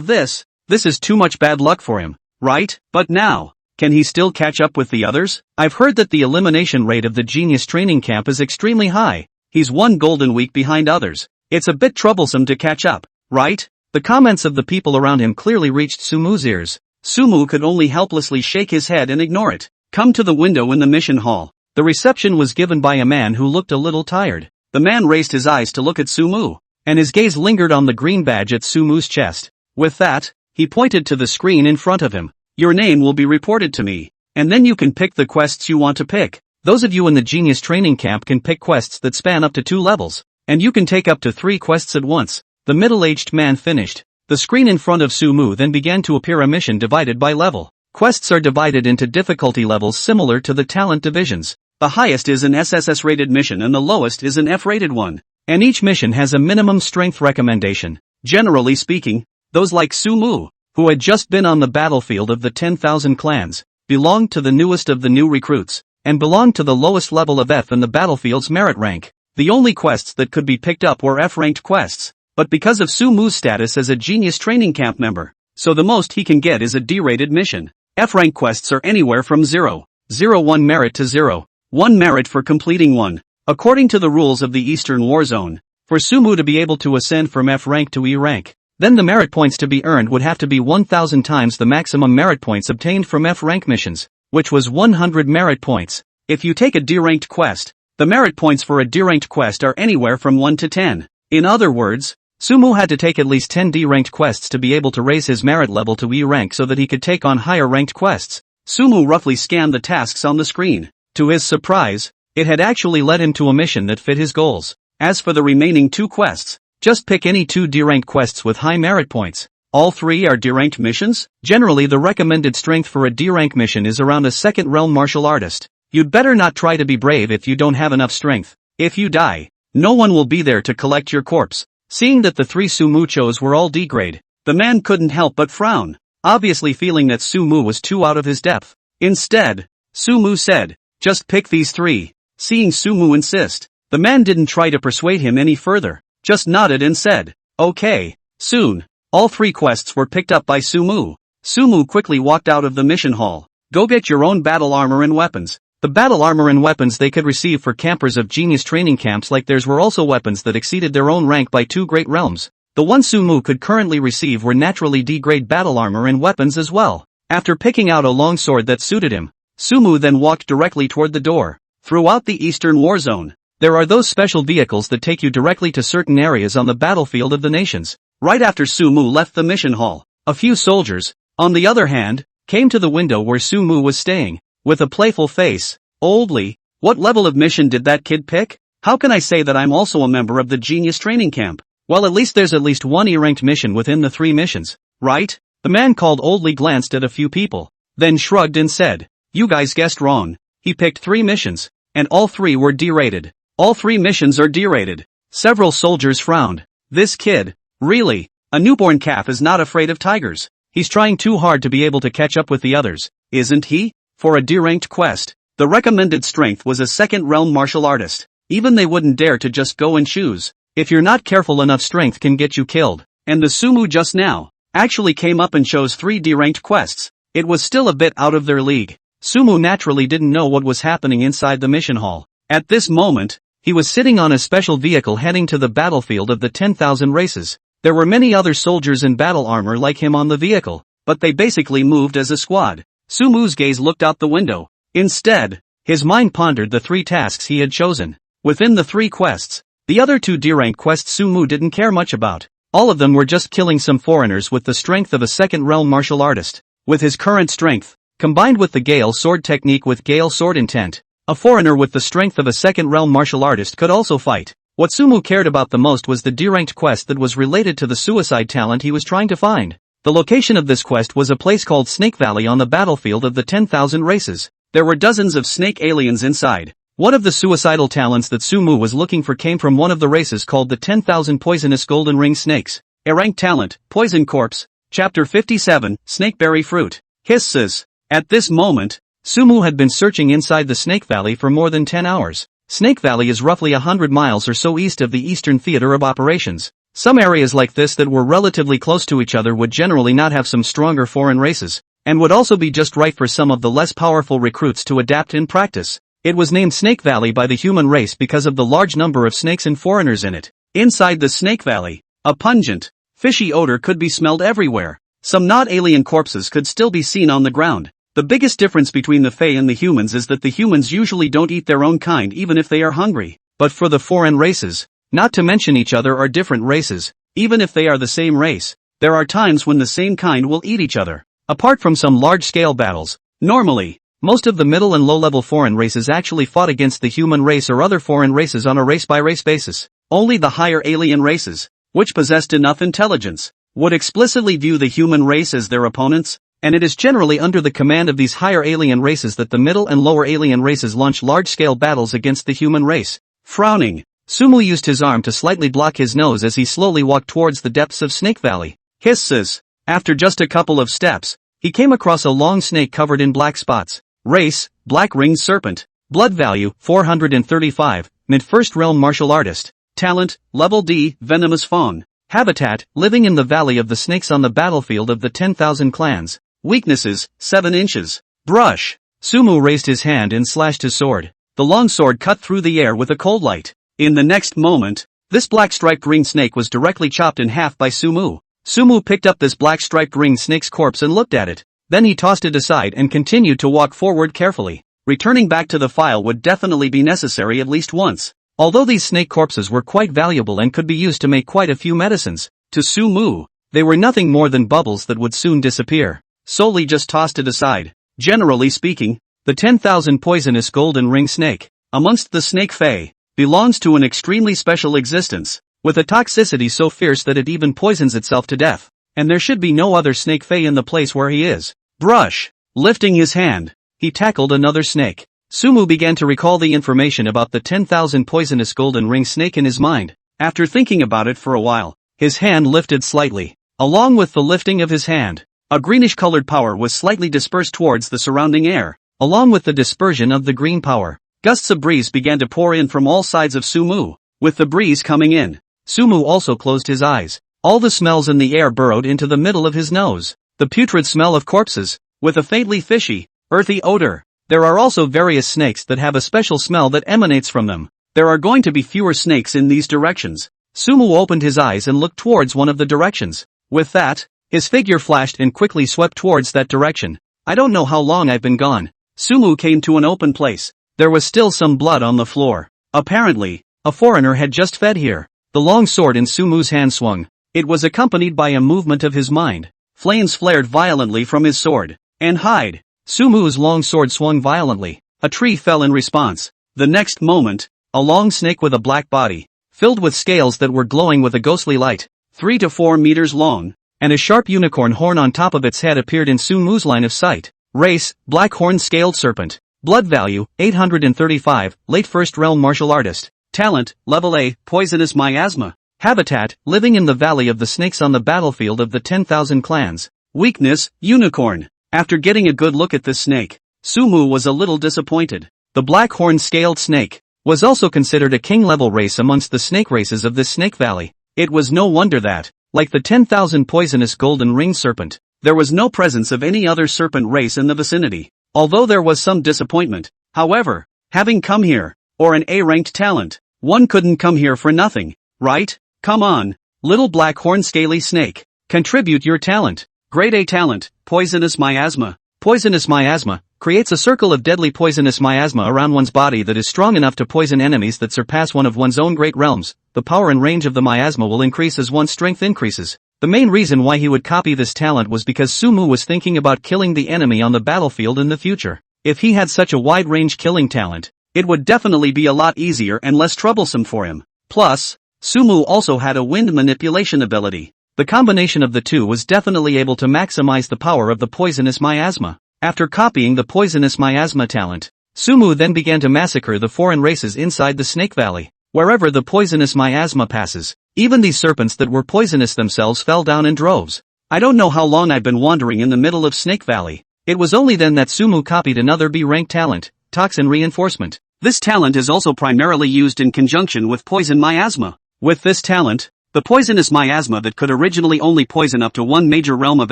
[SPEAKER 1] This is too much bad luck for him, right? But now, can he still catch up with the others? I've heard that the elimination rate of the genius training camp is extremely high. He's 1 golden week behind others. It's a bit troublesome to catch up, right? The comments of the people around him clearly reached Sumu's ears. Sumu could only helplessly shake his head and ignore it. Come to the window in the mission hall. The reception was given by a man who looked a little tired. The man raised his eyes to look at Sumu, and his gaze lingered on the green badge at Sumu's chest. With that, he pointed to the screen in front of him. Your name will be reported to me, and then you can pick the quests you want to pick. Those of you in the Genius Training Camp can pick quests that span up to 2 levels, and you can take up to 3 quests at once. The middle-aged man finished. The screen in front of Sumu then began to appear a mission divided by level. Quests are divided into difficulty levels similar to the talent divisions. The highest is an SSS-rated mission and the lowest is an F-rated one. And each mission has a minimum strength recommendation. Generally speaking, those like Sumu, who had just been on the battlefield of the 10,000 clans, belonged to the newest of the new recruits, and belonged to the lowest level of F in the battlefield's merit rank. The only quests that could be picked up were F-ranked quests, but because of Sumu's status as a genius training camp member, so the most he can get is a D-rated mission. F-rank quests are anywhere from 0.01 merit to 0.1 merit for completing one. According to the rules of the Eastern War Zone, for Sumu to be able to ascend from F rank to E rank, then the merit points to be earned would have to be 1,000 times the maximum merit points obtained from F rank missions, which was 100 merit points. If you take a D-ranked quest, the merit points for a D-ranked quest are anywhere from 1 to 10. In other words, Sumu had to take at least 10 D-ranked quests to be able to raise his merit level to E rank so that he could take on higher ranked quests. Sumu roughly scanned the tasks on the screen. To his surprise, it had actually led him to a mission that fit his goals. As for the remaining 2 quests, just pick any 2 D-ranked quests with high merit points. All 3 are D-ranked missions? Generally the recommended strength for a D-rank mission is around a 2nd realm martial artist. You'd better not try to be brave if you don't have enough strength. If you die, no one will be there to collect your corpse. Seeing that the 3 Sumu chose were all D-grade, the man couldn't help but frown, obviously feeling that Sumu was too out of his depth. Instead, Sumu said, just pick these 3. Seeing Sumu insist, the man didn't try to persuade him any further, just nodded and said, okay. Soon, all 3 quests were picked up by Sumu. Sumu quickly walked out of the mission hall. Go get your own battle armor and weapons. The battle armor and weapons they could receive for campers of genius training camps like theirs were also weapons that exceeded their own rank by 2 great realms. The ones Sumu could currently receive were naturally D-grade battle armor and weapons as well. After picking out a long sword that suited him, Sumu then walked directly toward the door. Throughout the Eastern War Zone, there are those special vehicles that take you directly to certain areas on the battlefield of the nations. Right after Sumu left the mission hall, a few soldiers, on the other hand, came to the window where Sumu was staying. With a playful face, Oldly, what level of mission did that kid pick? How can I say that I'm also a member of the Genius Training Camp? Well, at least there's at least one E-ranked mission within the 3 missions, right? The man called Oldly glanced at a few people, then shrugged and said, you guys guessed wrong. He picked 3 missions, and all 3 were D-rated. All 3 missions are D-rated. Several soldiers frowned. This kid, really? A newborn calf is not afraid of tigers. He's trying too hard to be able to catch up with the others, isn't he? For a D-ranked quest, The recommended strength was a second realm martial artist. Even they wouldn't dare to just go and choose. If you're not careful enough, strength can get you killed. And the Sumu just now actually came up and chose 3 D-ranked quests. It was still a bit out of their league. Sumu naturally didn't know what was happening inside the mission hall. At this moment, he was sitting on a special vehicle heading to the battlefield of the 10,000 races. There were many other soldiers in battle armor like him on the vehicle, but they basically moved as a squad. Sumu's gaze looked out the window. Instead, his mind pondered the 3 tasks he had chosen. Within the 3 quests, the other 2 D-rank quests Sumu didn't care much about. All of them were just killing some foreigners with the strength of a second realm martial artist. With his current strength, combined with the Gale sword technique with Gale sword intent, a foreigner with the strength of a second realm martial artist could also fight. What Sumu cared about the most was the D-ranked quest that was related to the suicide talent he was trying to find. The location of this quest was a place called Snake Valley on the battlefield of the 10,000 races. There were dozens of snake aliens inside. One of the suicidal talents that Sumu was looking for came from one of the races called the 10,000 poisonous golden ring snakes. A ranked talent, Poison Corpse. Chapter 57, Snakeberry Fruit. Hisses. At this moment, Sumu had been searching inside the Snake Valley for more than 10 hours. Snake Valley is roughly 100 miles or so east of the Eastern Theater of Operations. Some areas like this that were relatively close to each other would generally not have some stronger foreign races, and would also be just right for some of the less powerful recruits to adapt in practice. It was named Snake Valley by the human race because of the large number of snakes and foreigners in it. Inside the Snake Valley, a pungent, fishy odor could be smelled everywhere. Some not-alien corpses could still be seen on the ground. The biggest difference between the Fae and the humans is that the humans usually don't eat their own kind even if they are hungry. But for the foreign races, not to mention each other are different races, even if they are the same race, there are times when the same kind will eat each other. Apart from some large-scale battles, normally, most of the middle and low-level foreign races actually fought against the human race or other foreign races on a race-by-race basis. Only the higher alien races, which possessed enough intelligence, would explicitly view the human race as their opponents, and it is generally under the command of these higher alien races that the middle and lower alien races launch large-scale battles against the human race. Frowning, Sumu used his arm to slightly block his nose as he slowly walked towards the depths of Snake Valley. Hisses. After just a couple of steps, he came across a long snake covered in black spots. Race, Black Ringed Serpent. Blood value, 435, mid-first realm martial artist. Talent, Level D, Venomous Fawn. Habitat, living in the Valley of the Snakes on the battlefield of the 10,000 clans. Weaknesses, 7 inches. Brush. Sumu raised his hand and slashed his sword. The long sword cut through the air with a cold light. In the next moment, this black striped green snake was directly chopped in half by Sumu. Sumu picked up this black striped green snake's corpse and looked at it. Then he tossed it aside and continued to walk forward carefully. Returning back to the file would definitely be necessary at least once. Although these snake corpses were quite valuable and could be used to make quite a few medicines, to Sumu, they were nothing more than bubbles that would soon disappear. Solely just tossed it aside. Generally speaking, the 10,000 poisonous golden ring snake, amongst the snake fae, belongs to an extremely special existence, with a toxicity so fierce that it even poisons itself to death. And there should be no other snake fae in the place where he is. Brush. Lifting his hand, he tackled another snake. Sumu began to recall the information about the 10,000 poisonous golden ring snake in his mind. After thinking about it for a while, his hand lifted slightly. Along with the lifting of his hand, a greenish-colored power was slightly dispersed towards the surrounding air. Along with the dispersion of the green power, gusts of breeze began to pour in from all sides of Sumu. With the breeze coming in, Sumu also closed his eyes. All the smells in the air burrowed into the middle of his nose. The putrid smell of corpses, with a faintly fishy, earthy odor. There are also various snakes that have a special smell that emanates from them. There are going to be fewer snakes in these directions. Sumu opened his eyes and looked towards one of the directions. With that, his figure flashed and quickly swept towards that direction. I don't know how long I've been gone. Sumu came to an open place. There was still some blood on the floor. Apparently, a foreigner had just fed here. The long sword in Sumu's hand swung. It was accompanied by a movement of his mind. Flames flared violently from his sword. And hide. Sumu's long sword swung violently. A tree fell in response. The next moment, a long snake with a black body, filled with scales that were glowing with a ghostly light, 3 to 4 meters long, and a sharp unicorn horn on top of its head appeared in Sumu's line of sight. Race, Black Horned Scaled Serpent. Blood value, 835, late first realm martial artist. Talent, Level A, Poisonous Miasma. Habitat, living in the Valley of the Snakes on the battlefield of the 10,000 clans. Weakness, Unicorn. After getting a good look at this snake, Sumu was a little disappointed. The black horn-scaled snake was also considered a king-level race amongst the snake races of this snake valley. It was no wonder that, like the 10,000 poisonous golden ring serpent, there was no presence of any other serpent race in the vicinity. Although there was some disappointment, however, having come here, or an A-ranked talent, one couldn't come here for nothing, right? Come on, little black horn-scaly snake, contribute your talent. Grade A talent, poisonous miasma. Poisonous miasma creates a circle of deadly poisonous miasma around one's body that is strong enough to poison enemies that surpass one of one's own great realms. The power and range of the miasma will increase as one's strength increases. The main reason why he would copy this talent was because Sumu was thinking about killing the enemy on the battlefield in the future. If he had such a wide-range killing talent, it would definitely be a lot easier and less troublesome for him. Plus, Sumu also had a wind manipulation ability. The combination of the two was definitely able to maximize the power of the poisonous miasma. After copying the poisonous miasma talent, Sumu then began to massacre the foreign races inside the Snake Valley. Wherever the poisonous miasma passes, even these serpents that were poisonous themselves fell down in droves. I don't know how long I've been wandering in the middle of Snake Valley. It was only then that Sumu copied another B-rank talent, Toxin Reinforcement. This talent is also primarily used in conjunction with poison miasma. With this talent, the poisonous miasma that could originally only poison up to one major realm of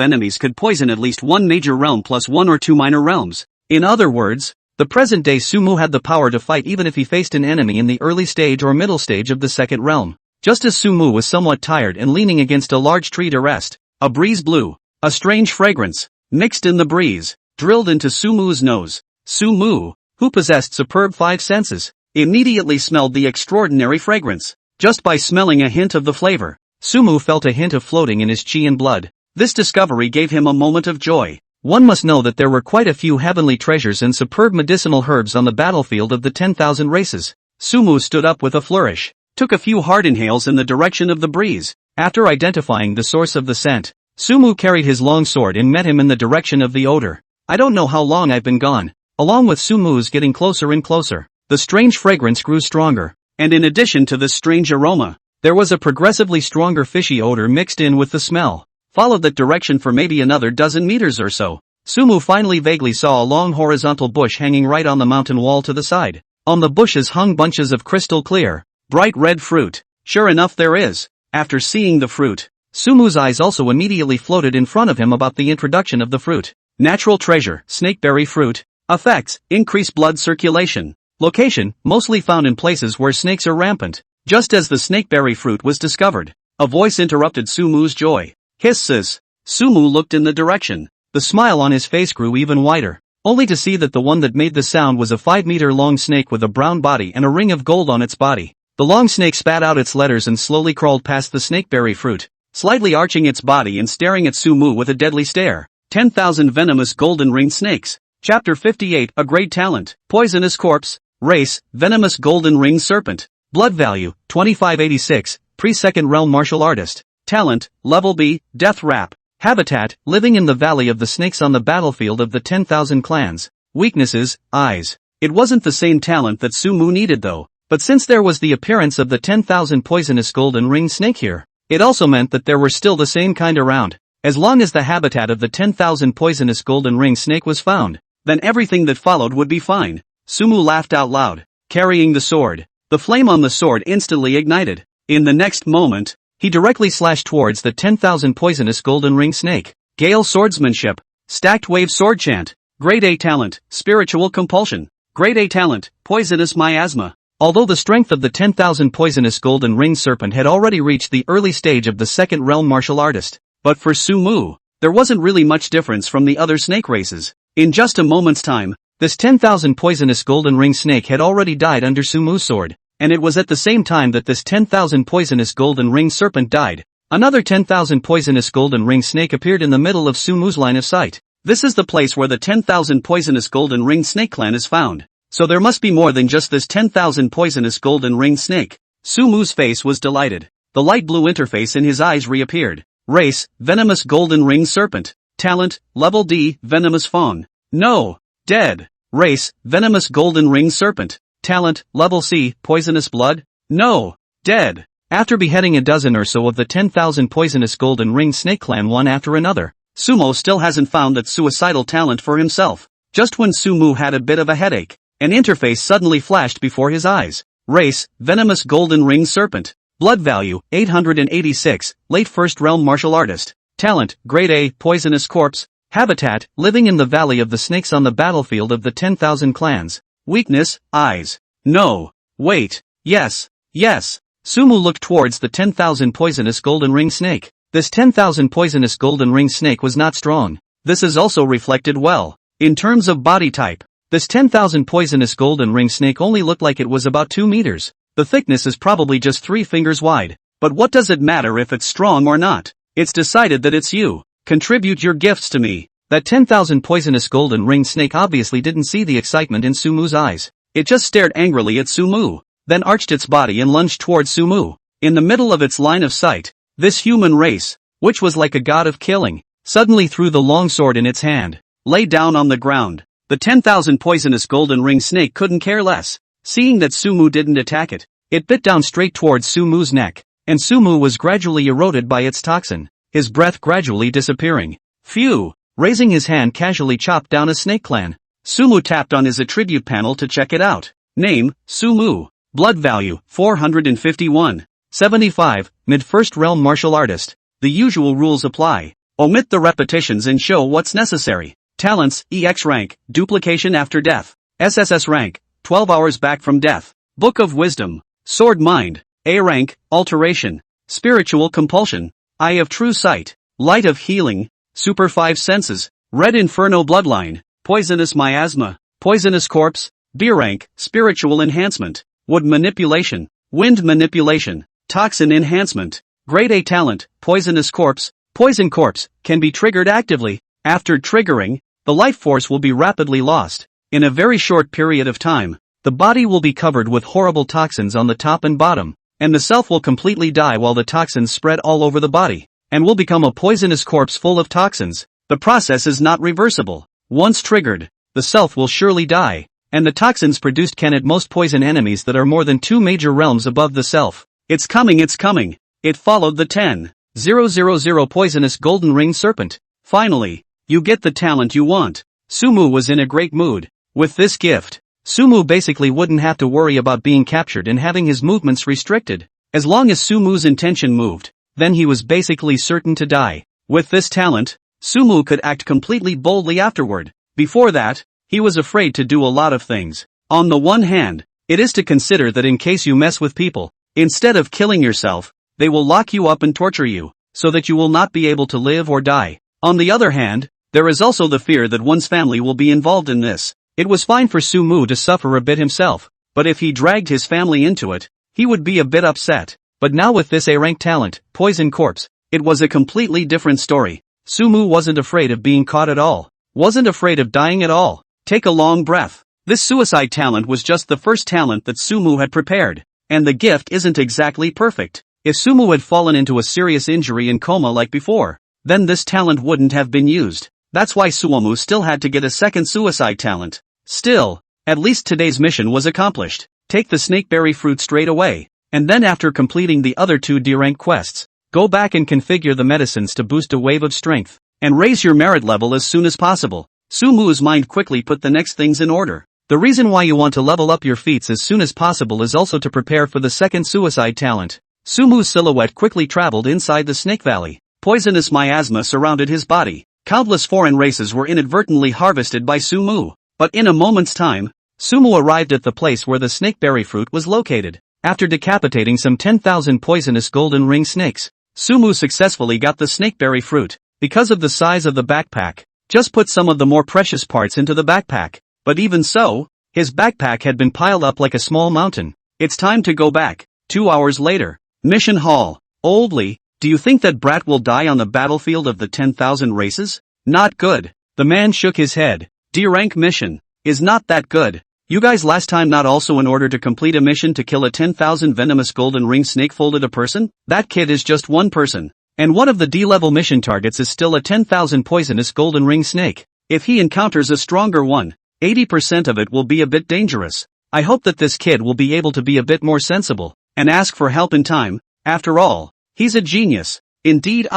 [SPEAKER 1] enemies could poison at least one major realm plus one or two minor realms. In other words, the present-day Sumu had the power to fight even if he faced an enemy in the early stage or middle stage of the second realm. Just as Sumu was somewhat tired and leaning against a large tree to rest, a breeze blew. A strange fragrance, mixed in the breeze, drilled into Sumu's nose. Sumu, who possessed superb five senses, immediately smelled the extraordinary fragrance. Just by smelling a hint of the flavor, Sumu felt a hint of floating in his chi and blood. This discovery gave him a moment of joy. One must know that there were quite a few heavenly treasures and superb medicinal herbs on the battlefield of the 10,000 races. Sumu stood up with a flourish, took a few hard inhales in the direction of the breeze. After identifying the source of the scent, Sumu carried his long sword and met him in the direction of the odor. I don't know how long I've been gone. Along with Sumu's getting closer and closer, the strange fragrance grew stronger. And in addition to this strange aroma, there was a progressively stronger fishy odor mixed in with the smell. Followed that direction for maybe another dozen meters or so. Sumu finally vaguely saw a long horizontal bush hanging right on the mountain wall to the side. On the bushes hung bunches of crystal clear, bright red fruit. Sure enough there is. After seeing the fruit, Sumu's eyes also immediately floated in front of him about the introduction of the fruit. Natural treasure, snakeberry fruit. Effects, increase blood circulation. Location, mostly found in places where snakes are rampant. Just as the snakeberry fruit was discovered, a voice interrupted Sumu's joy. Hisses. Sumu looked in the direction. The smile on his face grew even wider, only to see that the one that made the sound was a 5-meter-long snake with a brown body and a ring of gold on its body. The long snake spat out its letters and slowly crawled past the snakeberry fruit, slightly arching its body and staring at Sumu with a deadly stare. 10,000 venomous golden-ringed snakes. Chapter 58. A great talent. Poisonous corpse. Race, venomous golden-ringed serpent. Blood value, 2586. Pre-second realm martial artist. Talent, level B, death rap. Habitat, living in the valley of the snakes on the battlefield of the 10,000 clans. Weaknesses, eyes. It wasn't the same talent that Sumu needed though, but since there was the appearance of the 10,000 poisonous golden-ringed snake here, it also meant that there were still the same kind around. As long as the habitat of the 10,000 poisonous golden-ringed snake was found, then everything that followed would be fine. Sumu laughed out loud, carrying the sword. The flame on the sword instantly ignited. In the next moment, he directly slashed towards the 10,000 poisonous golden-ringed snake. Gale swordsmanship. Stacked wave sword chant. Grade A talent, spiritual compulsion. Grade A talent, poisonous miasma. Although the strength of the 10,000 poisonous golden-ringed serpent had already reached the early stage of the second realm martial artist, but for Sumu, there wasn't really much difference from the other snake races. In just a moment's time, this 10,000 poisonous golden-ringed snake had already died under Sumu's sword. And it was at the same time that this 10,000 poisonous golden-ringed serpent died. Another 10,000 poisonous golden-ringed snake appeared in the middle of Sumu's line of sight. This is the place where the 10,000 poisonous golden-ringed snake clan is found. So there must be more than just this 10,000 poisonous golden-ringed snake. Sumu's face was delighted. The light blue interface in his eyes reappeared. Race, venomous golden-ringed serpent. Talent, level D, venomous fawn. No. Dead. Race, venomous golden-ringed serpent. Talent, level C, poisonous blood? No. Dead. After beheading a dozen or so of the 10,000 poisonous golden-ringed snake clan one after another, Sumo still hasn't found that suicidal talent for himself. Just when Sumu had a bit of a headache, an interface suddenly flashed before his eyes. Race, venomous golden ring serpent. Blood value, 886, late first realm martial artist. Talent, grade A, poisonous corpse. Habitat, living in the valley of the snakes on the battlefield of the 10,000 clans. Weakness, eyes. No. Wait. Yes. Yes. Sumu looked towards the 10,000 poisonous golden ring snake. This 10,000 poisonous golden ring snake was not strong. This is also reflected well. In terms of body type, this 10,000 poisonous golden ring snake only looked like it was about 2 meters. The thickness is probably just 3 fingers wide. But what does it matter if it's strong or not? It's decided that it's you. Contribute your gifts to me. That 10,000 poisonous golden ring snake obviously didn't see the excitement in Sumu's eyes. It just stared angrily at Sumu, then arched its body and lunged towards Sumu. In the middle of its line of sight, this human race, which was like a god of killing, suddenly threw the long sword in its hand, lay down on the ground. The 10,000 poisonous golden ring snake couldn't care less. Seeing that Sumu didn't attack it, it bit down straight towards Sumu's neck, and Sumu was gradually eroded by its toxin, his breath gradually disappearing. Phew! Raising his hand casually chopped down a snake clan. Sumu tapped on his attribute panel to check it out. Name, Sumu. Blood value, 451. 75, mid-first realm martial artist. The usual rules apply. Omit the repetitions and show what's necessary. Talents, EX rank, duplication after death. SSS rank, 12 hours back from death. Book of Wisdom. Sword Mind. A rank, alteration. Spiritual compulsion. Eye of true sight. Light of healing. Super 5 senses. Red Inferno bloodline. Poisonous miasma. Poisonous corpse. B rank, spiritual enhancement. Wood manipulation. Wind manipulation. Toxin enhancement. Grade A talent, poisonous corpse. Poison corpse, can be triggered actively. After triggering, the life force will be rapidly lost. In a very short period of time, the body will be covered with horrible toxins on the top and bottom, and the self will completely die while the toxins spread all over the body, and will become a poisonous corpse full of toxins. The process is not reversible. Once triggered, the self will surely die, and the toxins produced can at most poison enemies that are more than 2 major realms above the self. It's coming, it's coming. It followed the 10,000 poisonous golden ring serpent. Finally, you get the talent you want. Sumu was in a great mood. With this gift, Sumu basically wouldn't have to worry about being captured and having his movements restricted. As long as Sumu's intention moved, then he was basically certain to die. With this talent, Sumu could act completely boldly afterward. Before that, he was afraid to do a lot of things. On the one hand, it is to consider that in case you mess with people, instead of killing yourself, they will lock you up and torture you, so that you will not be able to live or die. On the other hand, there is also the fear that one's family will be involved in this. It was fine for Sumu to suffer a bit himself, but if he dragged his family into it, he would be a bit upset. But now with this A-rank talent, Poison Corpse, it was a completely different story. Sumu wasn't afraid of being caught at all, wasn't afraid of dying at all. Take a long breath. This suicide talent was just the first talent that Sumu had prepared, and the gift isn't exactly perfect. If Sumu had fallen into a serious injury and coma like before, then this talent wouldn't have been used. That's why Sumu still had to get a second suicide talent. Still, at least today's mission was accomplished. Take the snakeberry fruit straight away, and then after completing the other 2 D-rank quests, go back and configure the medicines to boost a wave of strength, and raise your merit level as soon as possible. Sumu's mind quickly put the next things in order. The reason why you want to level up your feats as soon as possible is also to prepare for the second suicide talent. Sumu's silhouette quickly traveled inside the Snake Valley. Poisonous miasma surrounded his body. Countless foreign races were inadvertently harvested by Sumu. But in a moment's time, Sumu arrived at the place where the snakeberry fruit was located. After decapitating some 10,000 poisonous golden ring snakes, Sumu successfully got the snakeberry fruit. Because of the size of the backpack, just put some of the more precious parts into the backpack. But even so, his backpack had been piled up like a small mountain. It's time to go back. 2 hours later. Mission Hall. Oldly, do you think that Brat will die on the battlefield of the 10,000 races? Not good. The man shook his head. D-rank mission is not that good. You guys last time not also in order to complete a mission to kill a 10,000 venomous golden ring snake folded a person? That kid is just one person. And one of the D-level mission targets is still a 10,000 poisonous golden ring snake. If he encounters a stronger one, 80% of it will be a bit dangerous. I hope that this kid will be able to be a bit more sensible, and ask for help in time. After all, he's a genius. Indeed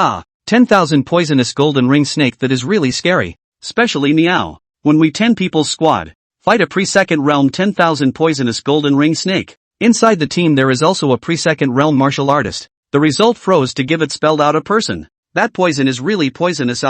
[SPEAKER 1] 10,000 poisonous golden ring snake that is really scary. Especially meow. When we 10 people squad, fight a pre-second realm 10,000 poisonous golden ring snake. Inside the team there is also a pre-second realm martial artist. The result froze to give it spelled out a person. That poison is really poisonous.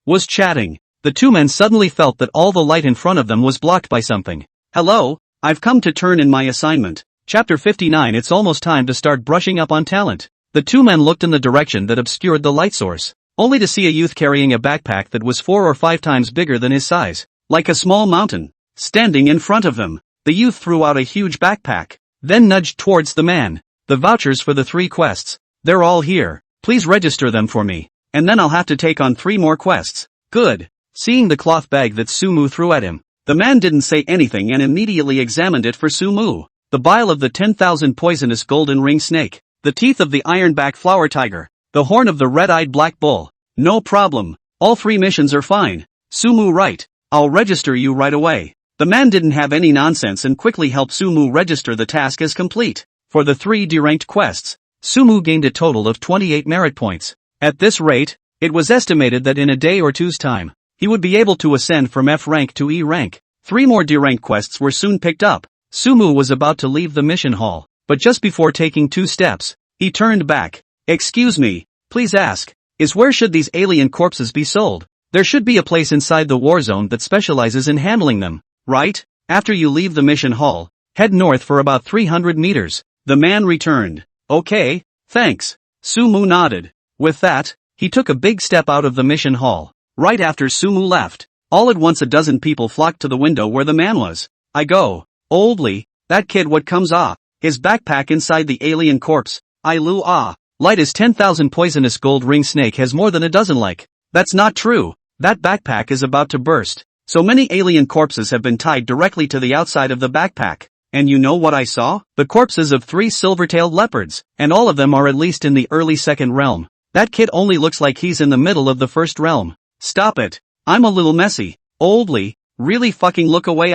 [SPEAKER 1] Was chatting. The two men suddenly felt that all the light in front of them was blocked by something. Hello, I've come to turn in my assignment. Chapter 59. It's almost time to start brushing up on talent. The two men looked in the direction that obscured the light source, only to see a youth carrying a backpack that was 4 or 5 times bigger than his size, like a small mountain, standing in front of them. The youth threw out a huge backpack, then nudged towards the man. The vouchers for the 3 quests. They're all here. Please register them for me, and then I'll have to take on 3 more quests. Good. Seeing the cloth bag that Sumu threw at him, the man didn't say anything and immediately examined it for Sumu. The bile of the 10,000 poisonous golden ring snake, the teeth of the ironback flower tiger, the horn of the red-eyed black bull. No problem. All 3 missions are fine. Sumu, right. I'll register you right away. The man didn't have any nonsense and quickly helped Sumu register the task as complete. For the 3 D-ranked quests, Sumu gained a total of 28 merit points. At this rate, it was estimated that in a day or two's time, he would be able to ascend from F rank to E rank. 3 more D-ranked quests were soon picked up. Sumu was about to leave the mission hall, but just before taking 2 steps, he turned back. Excuse me, please ask, where should these alien corpses be sold? There should be a place inside the war zone that specializes in handling them, right? After you leave the mission hall, head north for about 300 meters. The man returned. Okay, thanks. Sumu nodded. With that, he took a big step out of the mission hall. Right after Sumu left, all at once a dozen people flocked to the window where the man was. I go. Oldly, that kid what comes his backpack inside the alien corpse. Light as 10,000 poisonous gold ring snake has more than a dozen like. That's not true. That backpack is about to burst. So many alien corpses have been tied directly to the outside of the backpack. And you know what I saw? The corpses of 3 silver-tailed leopards, and all of them are at least in the early 2nd realm. That kid only looks like he's in the middle of the 1st realm. Stop it. I'm a little messy. Oldly, really fucking look away.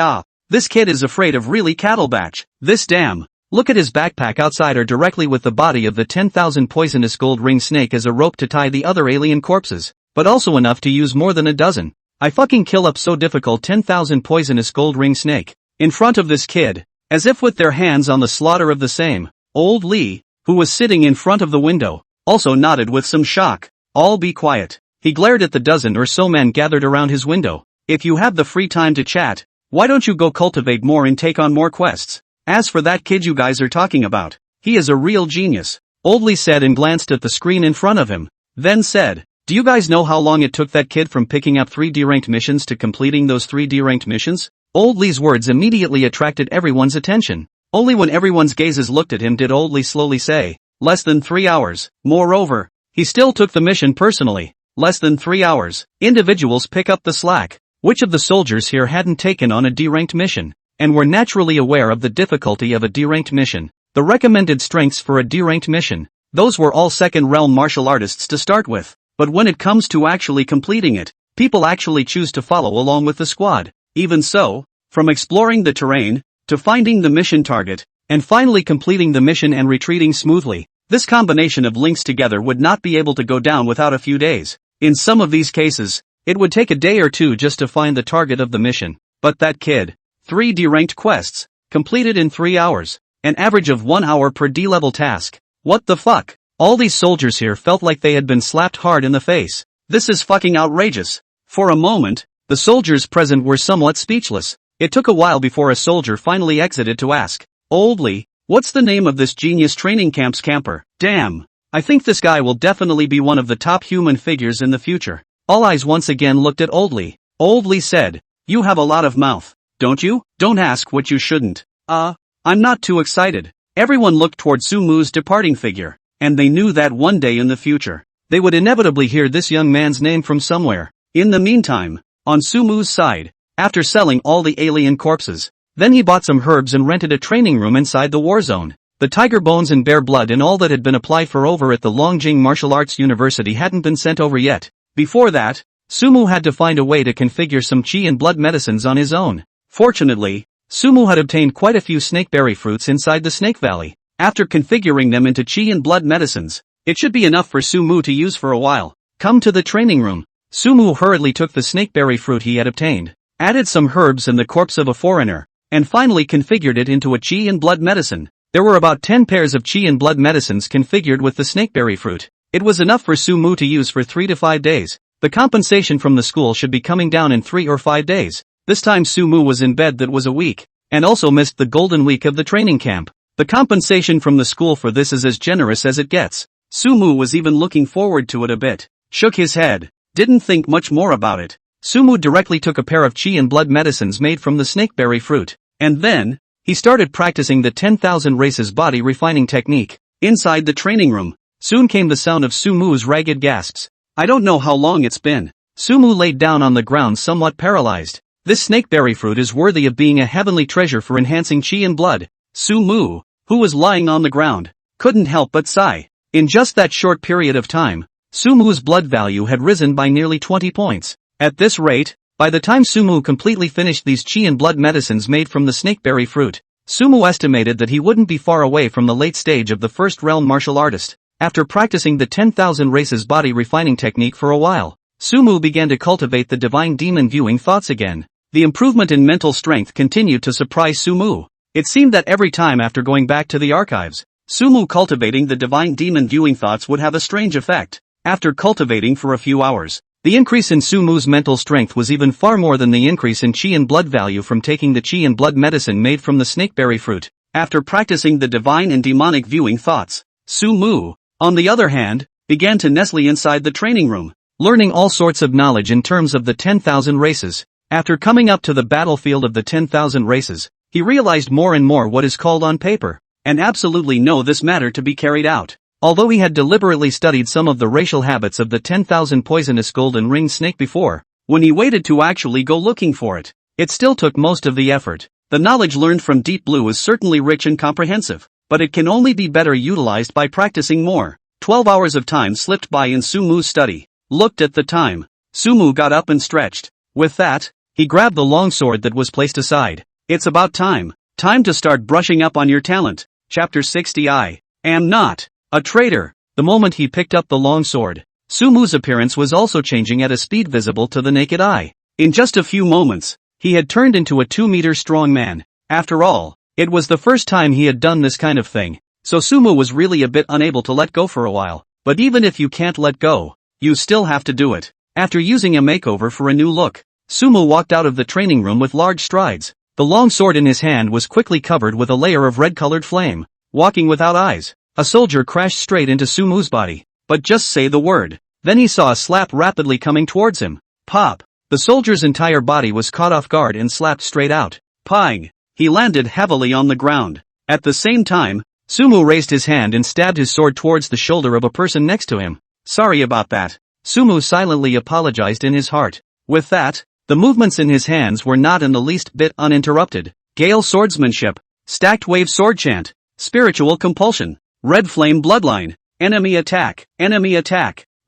[SPEAKER 1] This kid is afraid of really cattlebatch. This damn. Look at his backpack outside or directly with the body of the 10,000 poisonous gold ring snake as a rope to tie the other alien corpses, but also enough to use more than a dozen. I fucking kill up so difficult 10,000 poisonous gold ring snake. In front of this kid, as if with their hands on the slaughter of the same. Old Lee, who was sitting in front of the window, also nodded with some shock. All be quiet. He glared at the dozen or so men gathered around his window. If you have the free time to chat, why don't you go cultivate more and take on more quests? As for that kid you guys are talking about, he is a real genius. Old Lee said and glanced at the screen in front of him. Then said, do you guys know how long it took that kid from picking up 3 D-ranked missions to completing those 3 D-ranked missions? Old Lee's words immediately attracted everyone's attention. Only when everyone's gazes looked at him did Old Lee slowly say, less than 3 hours. Moreover, he still took the mission personally. Less than 3 hours. Individuals pick up the slack. Which of the soldiers here hadn't taken on a D-ranked mission, and were naturally aware of the difficulty of a D-ranked mission? The recommended strengths for a D-ranked mission. Those were all 2nd realm martial artists to start with. But when it comes to actually completing it, people actually choose to follow along with the squad. Even so, from exploring the terrain, to finding the mission target, and finally completing the mission and retreating smoothly, this combination of links together would not be able to go down without a few days. In some of these cases, it would take a day or 2 just to find the target of the mission. But that kid, 3 D-ranked quests, completed in 3 hours, an average of 1 hour per D-level task. What the fuck? All these soldiers here felt like they had been slapped hard in the face. This is fucking outrageous. For a moment, the soldiers present were somewhat speechless. It took a while before a soldier finally exited to ask, Old Lee, what's the name of this genius training camp's camper? Damn. I think this guy will definitely be one of the top human figures in the future. All eyes once again looked at Old Lee. Old Lee said, you have a lot of mouth, don't you? Don't ask what you shouldn't. I'm not too excited. Everyone looked toward Sumu's departing figure, and they knew that one day in the future, they would inevitably hear this young man's name from somewhere. In the meantime, on Sumu's side, after selling all the alien corpses, then he bought some herbs and rented a training room inside the war zone. The tiger bones and bear blood and all that had been applied for over at the Longjing Martial Arts University hadn't been sent over yet. Before that, Sumu had to find a way to configure some chi and blood medicines on his own. Fortunately, Sumu had obtained quite a few snakeberry fruits inside the Snake Valley. After configuring them into chi and blood medicines, it should be enough for Sumu to use for a while. Come to the training room. Sumu hurriedly took the snakeberry fruit he had obtained. added some herbs and the corpse of a foreigner, and finally configured it into a qi and blood medicine. There were about 10 pairs of qi and blood medicines configured with the snakeberry fruit. It was enough for Sumu to use for 3 to 5 days. The compensation from the school should be coming down in 3 or 5 days. This time Sumu was in bed that was a week, and also missed the golden week of the training camp. The compensation from the school for this is as generous as it gets. Sumu was even looking forward to it a bit. Shook his head. Didn't think much more about it. Sumu directly took a pair of qi and blood medicines made from the snakeberry fruit. And then, he started practicing the 10,000 races body refining technique. Inside the training room, soon came the sound of Sumu's ragged gasps. I don't know how long it's been. Sumu laid down on the ground somewhat paralyzed. This snakeberry fruit is worthy of being a heavenly treasure for enhancing qi and blood. Sumu, who was lying on the ground, couldn't help but sigh. In just that short period of time, Sumu's blood value had risen by nearly 20 points. At this rate, by the time Sumu completely finished these qi and blood medicines made from the snakeberry fruit, Sumu estimated that he wouldn't be far away from the late stage of the first realm martial artist. After practicing the 10,000 races body refining technique for a while, Sumu began to cultivate the divine demon viewing thoughts again. The improvement in mental strength continued to surprise Sumu. It seemed that every time after going back to the archives, Sumu cultivating the divine demon viewing thoughts would have a strange effect. After cultivating for a few hours, the increase in Sumu's mental strength was even far more than the increase in qi and blood value from taking the qi and blood medicine made from the snakeberry fruit. After practicing the divine and demonic viewing thoughts, Sumu, on the other hand, began to nestle inside the training room, learning all sorts of knowledge in terms of the 10,000 races. After coming up to the battlefield of the 10,000 races, he realized more and more what is called on paper, and absolutely know this matter to be carried out. Although he had deliberately studied some of the racial habits of the 10,000 poisonous golden ring snake before, when he waited to actually go looking for it, it still took most of the effort. The knowledge learned from Deep Blue is certainly rich and comprehensive, but it can only be better utilized by practicing more. 12 hours of time slipped by in Sumu's study. Looked at the time. Sumu got up and stretched. With that, he grabbed the longsword that was placed aside. It's about time. Time to start brushing up on your talent. Chapter 60. I am not a traitor. The moment he picked up the longsword, Sumu's appearance was also changing at a speed visible to the naked eye. In just a few moments, he had turned into a 2-meter strong man. After all, it was the first time he had done this kind of thing, so Sumu was really a bit unable to let go for a while. But even if you can't let go, you still have to do it. After using a makeover for a new look, Sumu walked out of the training room with large strides. The long sword in his hand was quickly covered with a layer of red-colored flame. Walking without eyes, a soldier crashed straight into Sumu's body. But just say the word. Then he saw a slap rapidly coming towards him. Pop! The soldier's entire body was caught off guard and slapped straight out. Pang! He landed heavily on the ground. At the same time, Sumu raised his hand and stabbed his sword towards the shoulder of a person next to him. Sorry about that. Sumu silently apologized in his heart. With that, the movements in his hands were not in the least bit uninterrupted. Gale swordsmanship, stacked wave sword chant, spiritual compulsion, red flame bloodline, enemy attack,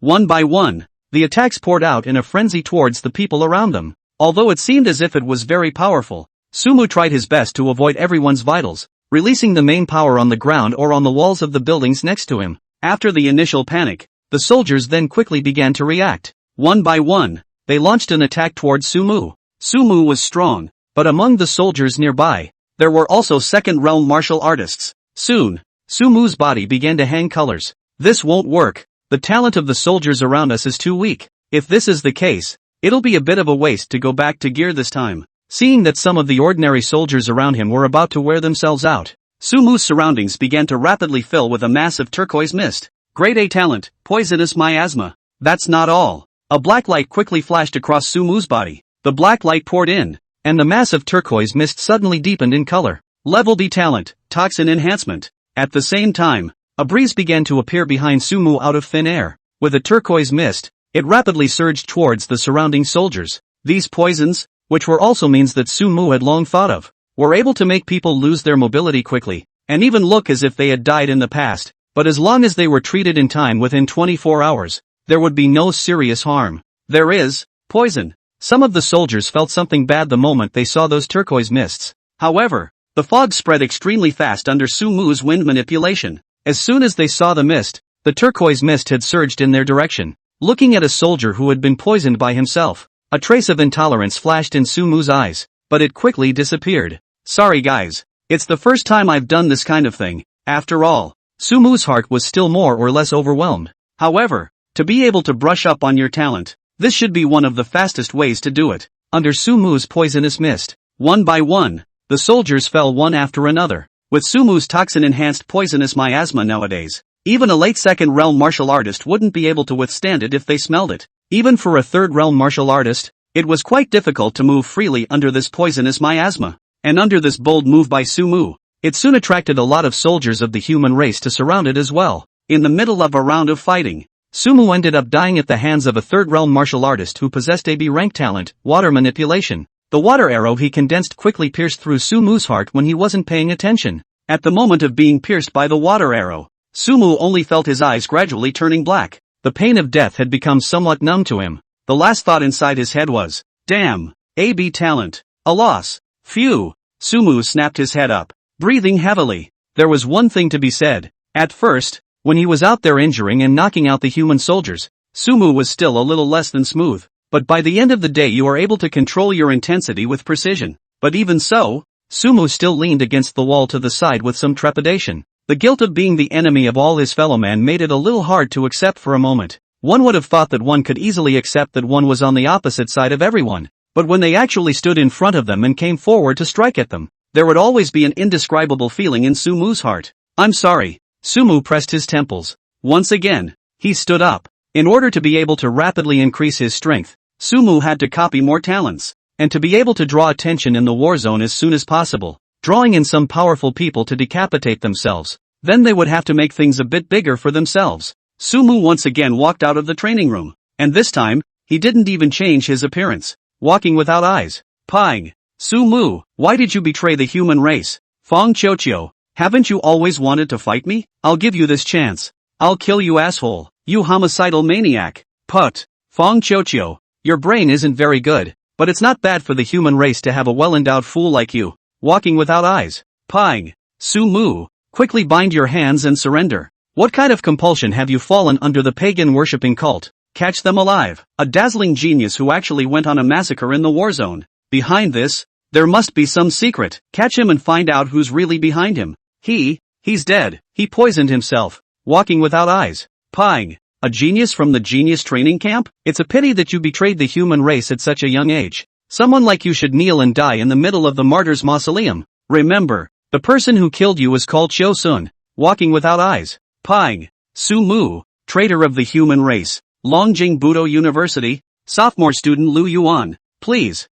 [SPEAKER 1] one by one. The attacks poured out in a frenzy towards the people around them. Although it seemed as if it was very powerful, Sumu tried his best to avoid everyone's vitals, releasing the main power on the ground or on the walls of the buildings next to him. After the initial panic, the soldiers then quickly began to react. One by one, they launched an attack towards Sumu. Sumu was strong, but among the soldiers nearby, there were also second-realm martial artists. Soon, Sumu's body began to hang colors. This won't work. The talent of the soldiers around us is too weak. If this is the case, it'll be a bit of a waste to go back to gear this time. Seeing that some of the ordinary soldiers around him were about to wear themselves out, Sumu's surroundings began to rapidly fill with a massive turquoise mist. Grade A talent, poisonous miasma. That's not all. A black light quickly flashed across Sumu's body. The black light poured in, and the massive turquoise mist suddenly deepened in color. Level B talent, toxin enhancement. At the same time, a breeze began to appear behind Sumu out of thin air. With a turquoise mist, it rapidly surged towards the surrounding soldiers. These poisons, which were also means that Sumu had long thought of, were able to make people lose their mobility quickly, and even look as if they had died in the past. But as long as they were treated in time within 24 hours, there would be no serious harm. There is poison. Some of the soldiers felt something bad the moment they saw those turquoise mists. However, the fog spread extremely fast under Sumu's wind manipulation. As soon as they saw the mist, the turquoise mist had surged in their direction. Looking at a soldier who had been poisoned by himself, A trace of intolerance flashed in Sumu's eyes, but it quickly disappeared. Sorry guys. It's the first time I've done this kind of thing. After all, Sumu's heart was still more or less overwhelmed. However, to be able to brush up on your talent, this should be one of the fastest ways to do it. Under Sumu's poisonous mist, one by one, the soldiers fell one after another. With Sumu's toxin-enhanced poisonous miasma nowadays, even a late second realm martial artist wouldn't be able to withstand it if they smelled it. Even for a third realm martial artist, it was quite difficult to move freely under this poisonous miasma. And under this bold move by Sumu, it soon attracted a lot of soldiers of the human race to surround it as well. In the middle of a round of fighting, Sumu ended up dying at the hands of a third realm martial artist who possessed a B-rank talent, water manipulation. The water arrow he condensed quickly pierced through Sumu's heart when he wasn't paying attention. At the moment of being pierced by the water arrow, Sumu only felt his eyes gradually turning black. The pain of death had become somewhat numb to him. The last thought inside his head was, damn, AB talent, a loss. Phew. Sumu snapped his head up, breathing heavily. There was one thing to be said. At first, when he was out there injuring and knocking out the human soldiers, Sumu was still a little less than smooth. But by the end of the day you are able to control your intensity with precision. But even so, Sumu still leaned against the wall to the side with some trepidation. The guilt of being the enemy of all his fellow men made it a little hard to accept for a moment. One would have thought that one could easily accept that one was on the opposite side of everyone. But when they actually stood in front of them and came forward to strike at them, there would always be an indescribable feeling in Sumu's heart. I'm sorry. Sumu pressed his temples. Once again, he stood up. In order to be able to rapidly increase his strength, Sumu had to copy more talents, and to be able to draw attention in the war zone as soon as possible, drawing in some powerful people to decapitate themselves. Then they would have to make things a bit bigger for themselves. Sumu once again walked out of the training room, and this time, he didn't even change his appearance. Walking without eyes. Pang. Sumu, why did you betray the human race? Fong Chochio, haven't you always wanted to fight me? I'll give you this chance. I'll kill you asshole, you homicidal maniac. Put. Fong Chochio, your brain isn't very good, but it's not bad for the human race to have a well-endowed fool like you. Walking without eyes. Pang. Sumu, quickly bind your hands and surrender. What kind of compulsion have you fallen under the pagan worshipping cult? Catch them alive. A dazzling genius who actually went on a massacre in the war zone. Behind this, there must be some secret. Catch him and find out who's really behind him. He's dead. He poisoned himself. Walking without eyes. Pang. A genius from the genius training camp? It's a pity that you betrayed the human race at such a young age. Someone like you should kneel and die in the middle of the martyr's mausoleum. Remember, the person who killed you was called Chosun. Walking without eyes. Pang. Sumu, traitor of the human race. Longjing Budo University, sophomore student Lu Yuan. Please.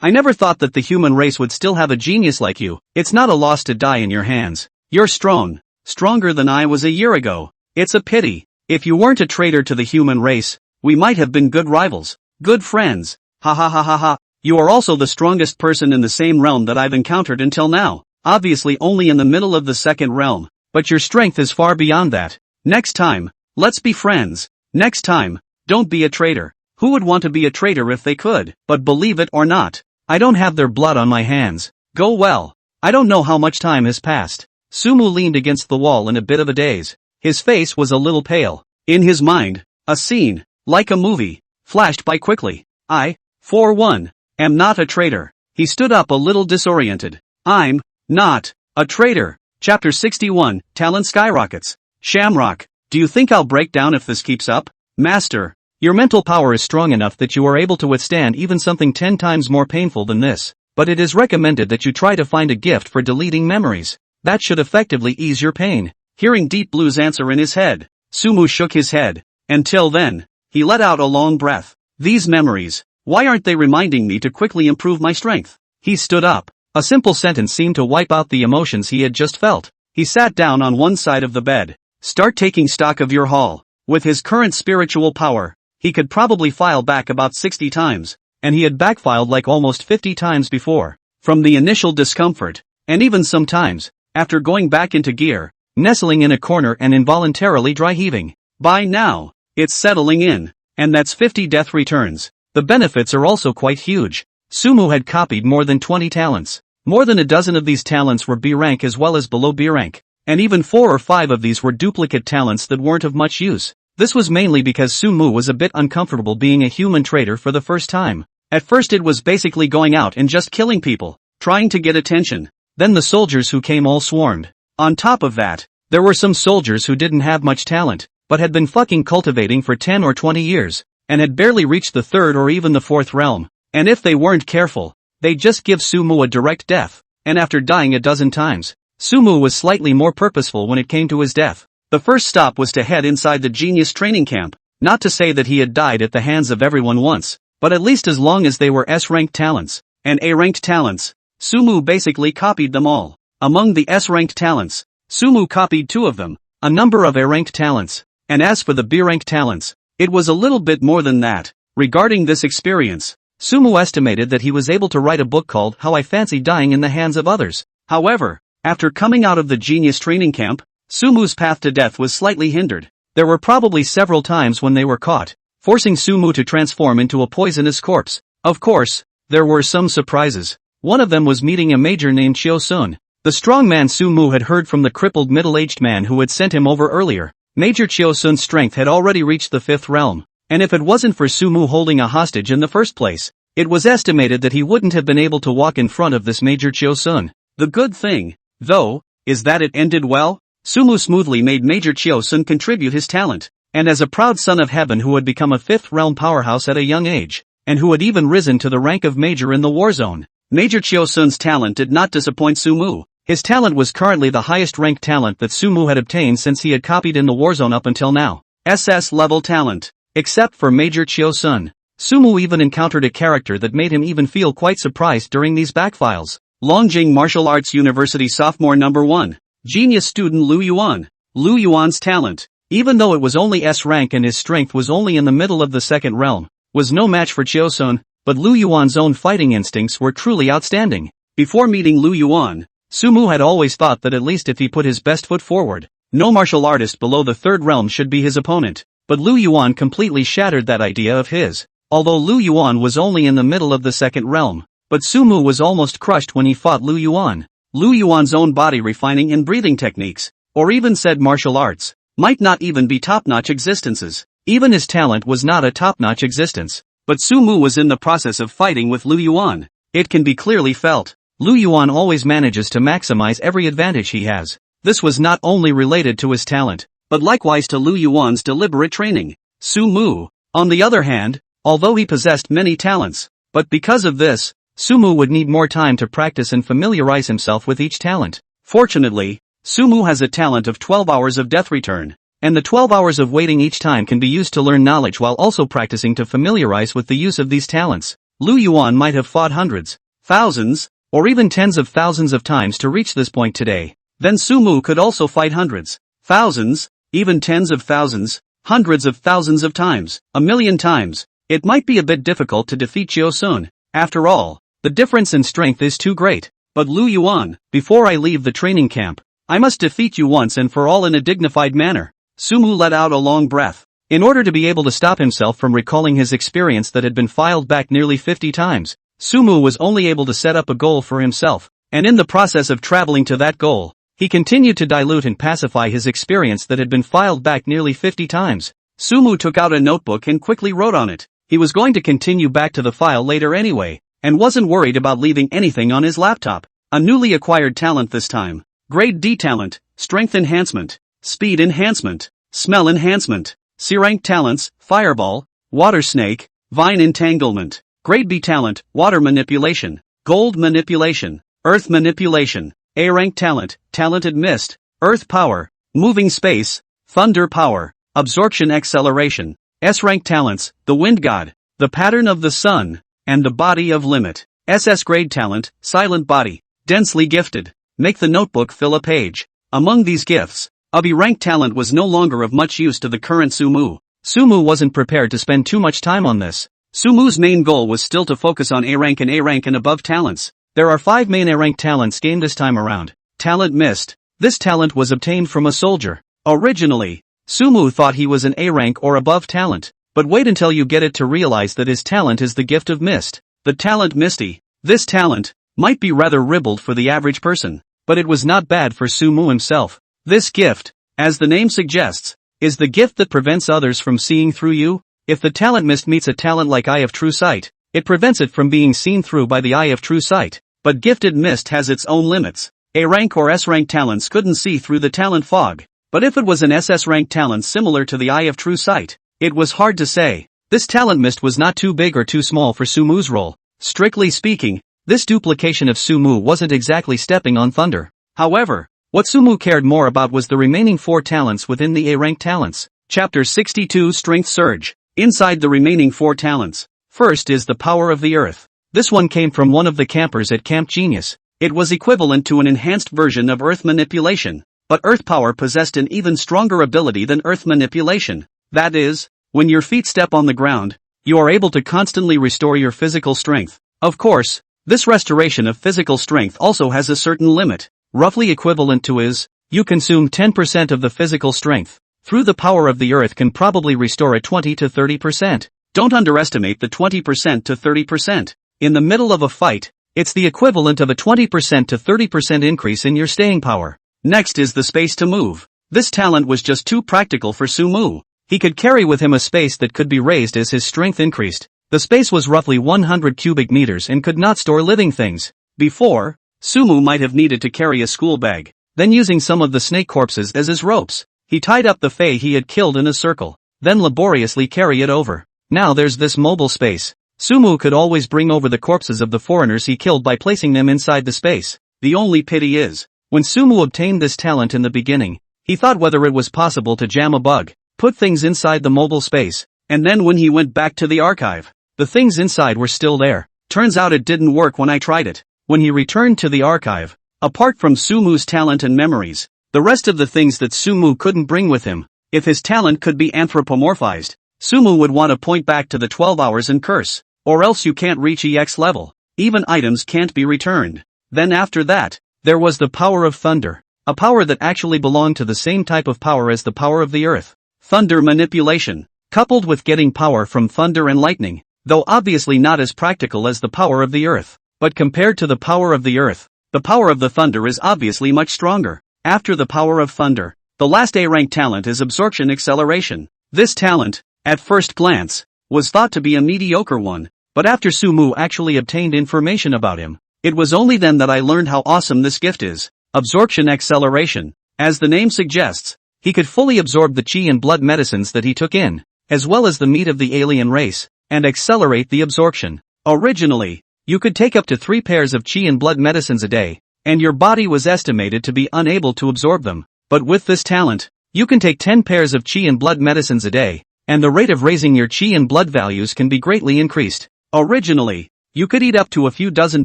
[SPEAKER 1] I never thought that the human race would still have a genius like you. It's not a loss to die in your hands. You're strong. Stronger than I was a year ago. It's a pity. If you weren't a traitor to the human race, we might have been good rivals. Good friends. Ha ha ha ha ha. You are also the strongest person in the same realm that I've encountered until now. Obviously only in the middle of the second realm. But your strength is far beyond that. Next time, let's be friends. Next time, don't be a traitor. Who would want to be a traitor if they could? But believe it or not, I don't have their blood on my hands. Go well. I don't know how much time has passed. Sumu leaned against the wall in a bit of a daze. His face was a little pale. In his mind, a scene, like a movie, flashed by quickly. I, for one, am not a traitor. He stood up a little disoriented. I'm not a traitor. Chapter 61, Talent Skyrockets. Shamrock, do you think I'll break down if this keeps up? Master, your mental power is strong enough that you are able to withstand even something 10 times more painful than this, but it is recommended that you try to find a gift for deleting memories. That should effectively ease your pain. Hearing Deep Blue's answer in his head, Sumu shook his head. Until then, he let out a long breath. These memories, why aren't they reminding me to quickly improve my strength? He stood up. A simple sentence seemed to wipe out the emotions he had just felt. He sat down on one side of the bed. Start taking stock of your haul. With his current spiritual power, he could probably file back about 60 times, and he had backfiled like almost 50 times before. From the initial discomfort, and even sometimes, after going back into gear, nestling in a corner and involuntarily dry heaving. By now, it's settling in, and that's 50 death returns. The benefits are also quite huge. Sumu had copied more than 20 talents. More than a dozen of these talents were B rank as well as below B rank, and even 4 or 5 of these were duplicate talents that weren't of much use. This was mainly because Sumu was a bit uncomfortable being a human traitor for the first time. At first it was basically going out and just killing people, trying to get attention. Then the soldiers who came all swarmed. On top of that, there were some soldiers who didn't have much talent, but had been fucking cultivating for 10 or 20 years, and had barely reached the third or even the fourth realm. And if they weren't careful, they'd just give Sumu a direct death. And after dying a dozen times, Sumu was slightly more purposeful when it came to his death. The first stop was to head inside the genius training camp. Not to say that he had died at the hands of everyone once, but at least as long as they were S-ranked talents, and A-ranked talents, Sumu basically copied them all. Among the S-ranked talents, Sumu copied 2 of them, a number of A-ranked talents, and as for the B-ranked talents, it was a little bit more than that. Regarding this experience, Sumu estimated that he was able to write a book called How I Fancy Dying in the Hands of Others. However, after coming out of the genius training camp, Sumu's path to death was slightly hindered. There were probably several times when they were caught, forcing Sumu to transform into a poisonous corpse. Of course, there were some surprises. One of them was meeting a major named Chiosun. The strong man Sumu had heard from the crippled middle-aged man who had sent him over earlier. Major Chiosun's strength had already reached the 5th realm, and if it wasn't for Sumu holding a hostage in the first place, it was estimated that he wouldn't have been able to walk in front of this Major Chiosun. The good thing, though, is that it ended well. Sumu smoothly made Major Chiosun contribute his talent, and as a proud son of heaven who had become a 5th realm powerhouse at a young age, and who had even risen to the rank of major in the war zone, Major Chiosun's talent did not disappoint Sumu. His talent was currently the highest ranked talent that Sumu had obtained since he had copied in the war zone up until now. SS level talent. Except for Major Chiosun, Sumu even encountered a character that made him even feel quite surprised during these backfiles. Longjing Martial Arts University sophomore number 1. Genius student Lu Yuan. Lu Yuan's talent, even though it was only S rank and his strength was only in the middle of the 2nd realm, was no match for Chiosun, but Lu Yuan's own fighting instincts were truly outstanding. Before meeting Lu Yuan, Sumu had always thought that at least if he put his best foot forward, no martial artist below the 3rd realm should be his opponent. But Lu Yuan completely shattered that idea of his. Although Lu Yuan was only in the middle of the 2nd realm, but Sumu was almost crushed when he fought Lu Yuan. Lu Yuan's own body refining and breathing techniques, or even said martial arts, might not even be top-notch existences. Even his talent was not a top-notch existence. But Sumu was in the process of fighting with Lu Yuan. It can be clearly felt. Lu Yuan always manages to maximize every advantage he has. This was not only related to his talent, but likewise to Lu Yuan's deliberate training. Sumu, on the other hand, although he possessed many talents, but because of this, Sumu would need more time to practice and familiarize himself with each talent. Fortunately, Sumu has a talent of 12 hours of death return, and the 12 hours of waiting each time can be used to learn knowledge while also practicing to familiarize with the use of these talents. Lu Yuan might have fought hundreds, thousands, or even tens of thousands of times to reach this point today. Then Sumu could also fight hundreds, thousands, even tens of thousands, hundreds of thousands of times, a million times. It might be a bit difficult to defeat Chiosun. After all, the difference in strength is too great. But Lu Yuan, before I leave the training camp, I must defeat you once and for all in a dignified manner. Sumu let out a long breath. In order to be able to stop himself from recalling his experience that had been filed back nearly 50 times, Sumu was only able to set up a goal for himself, and in the process of traveling to that goal, he continued to dilute and pacify his experience that had been filed back nearly 50 times. Sumu took out a notebook and quickly wrote on it. He was going to continue back to the file later anyway, and wasn't worried about leaving anything on his laptop. A newly acquired talent this time. Grade D talent, Strength Enhancement, Speed Enhancement, Smell Enhancement. C-rank talents, Fireball, Water Snake, Vine Entanglement. Grade B talent, Water Manipulation, Gold Manipulation, Earth Manipulation. A-rank talent, Talented Mist, Earth Power, Moving Space, Thunder Power, Absorption Acceleration. S-rank talents, the Wind God, the Pattern of the Sun, and the Body of Limit. SS grade talent, Silent Body, Densely Gifted. Make the notebook fill a page. Among these gifts, a B-rank talent was no longer of much use to the current Sumu. Sumu wasn't prepared to spend too much time on this. Sumu's main goal was still to focus on A-rank and above talents. There are 5 main A-rank talents gained this time around. Talent Mist. This talent was obtained from a soldier. Originally, Sumu thought he was an A-rank or above talent, but wait until you get it to realize that his talent is the gift of Mist. The talent Misty. This talent might be rather ribald for the average person, but it was not bad for Sumu himself. This gift, as the name suggests, is the gift that prevents others from seeing through you. If the talent mist meets a talent like Eye of True Sight, it prevents it from being seen through by the Eye of True Sight. But gifted mist has its own limits. A rank or S rank talents couldn't see through the talent fog. But if it was an SS rank talent similar to the Eye of True Sight, it was hard to say. This talent mist was not too big or too small for Sumu's role. Strictly speaking, this duplication of Sumu wasn't exactly stepping on thunder. However, what Sumu cared more about was the remaining 4 talents within the A rank talents. Chapter 62 Strength Surge. Inside the remaining 4 talents, first is the power of the earth. This one came from one of the campers at Camp Genius. It was equivalent to an enhanced version of earth manipulation, but earth power possessed an even stronger ability than earth manipulation. That is, when your feet step on the ground, you are able to constantly restore your physical strength. Of course, this restoration of physical strength also has a certain limit, roughly equivalent to you consume 10% of the physical strength. Through the power of the earth can probably restore a 20 to 30%. Don't underestimate the 20% to 30%. In the middle of a fight, it's the equivalent of a 20% to 30% increase in your staying power. Next is the space to move. This talent was just too practical for Sumu. He could carry with him a space that could be raised as his strength increased. The space was roughly 100 cubic meters and could not store living things. Before, Sumu might have needed to carry a school bag, then using some of the snake corpses as his ropes, he tied up the fae he had killed in a circle, then laboriously carry it over. Now there's this mobile space. Sumu could always bring over the corpses of the foreigners he killed by placing them inside the space. The only pity is, when Sumu obtained this talent in the beginning, he thought whether it was possible to jam a bug, put things inside the mobile space, and then when he went back to the archive, the things inside were still there. Turns out it didn't work when I tried it. When he returned to the archive, apart from Sumu's talent and memories, the rest of the things that Sumu couldn't bring with him, if his talent could be anthropomorphized, Sumu would want to point back to the 12 hours and curse, or else you can't reach EX level. Even items can't be returned. Then after that, there was the power of thunder, a power that actually belonged to the same type of power as the power of the earth. Thunder manipulation, coupled with getting power from thunder and lightning, though obviously not as practical as the power of the earth. But compared to the power of the earth, the power of the thunder is obviously much stronger. After the power of thunder, the last A-rank talent is absorption acceleration. This talent, at first glance, was thought to be a mediocre one, but after Sumu actually obtained information about him, it was only then that I learned how awesome this gift is. Absorption acceleration. As the name suggests, he could fully absorb the chi and blood medicines that he took in, as well as the meat of the alien race, and accelerate the absorption. Originally, you could take up to 3 pairs of chi and blood medicines a day, and your body was estimated to be unable to absorb them. But with this talent, you can take 10 pairs of chi and blood medicines a day, and the rate of raising your chi and blood values can be greatly increased. Originally, you could eat up to a few dozen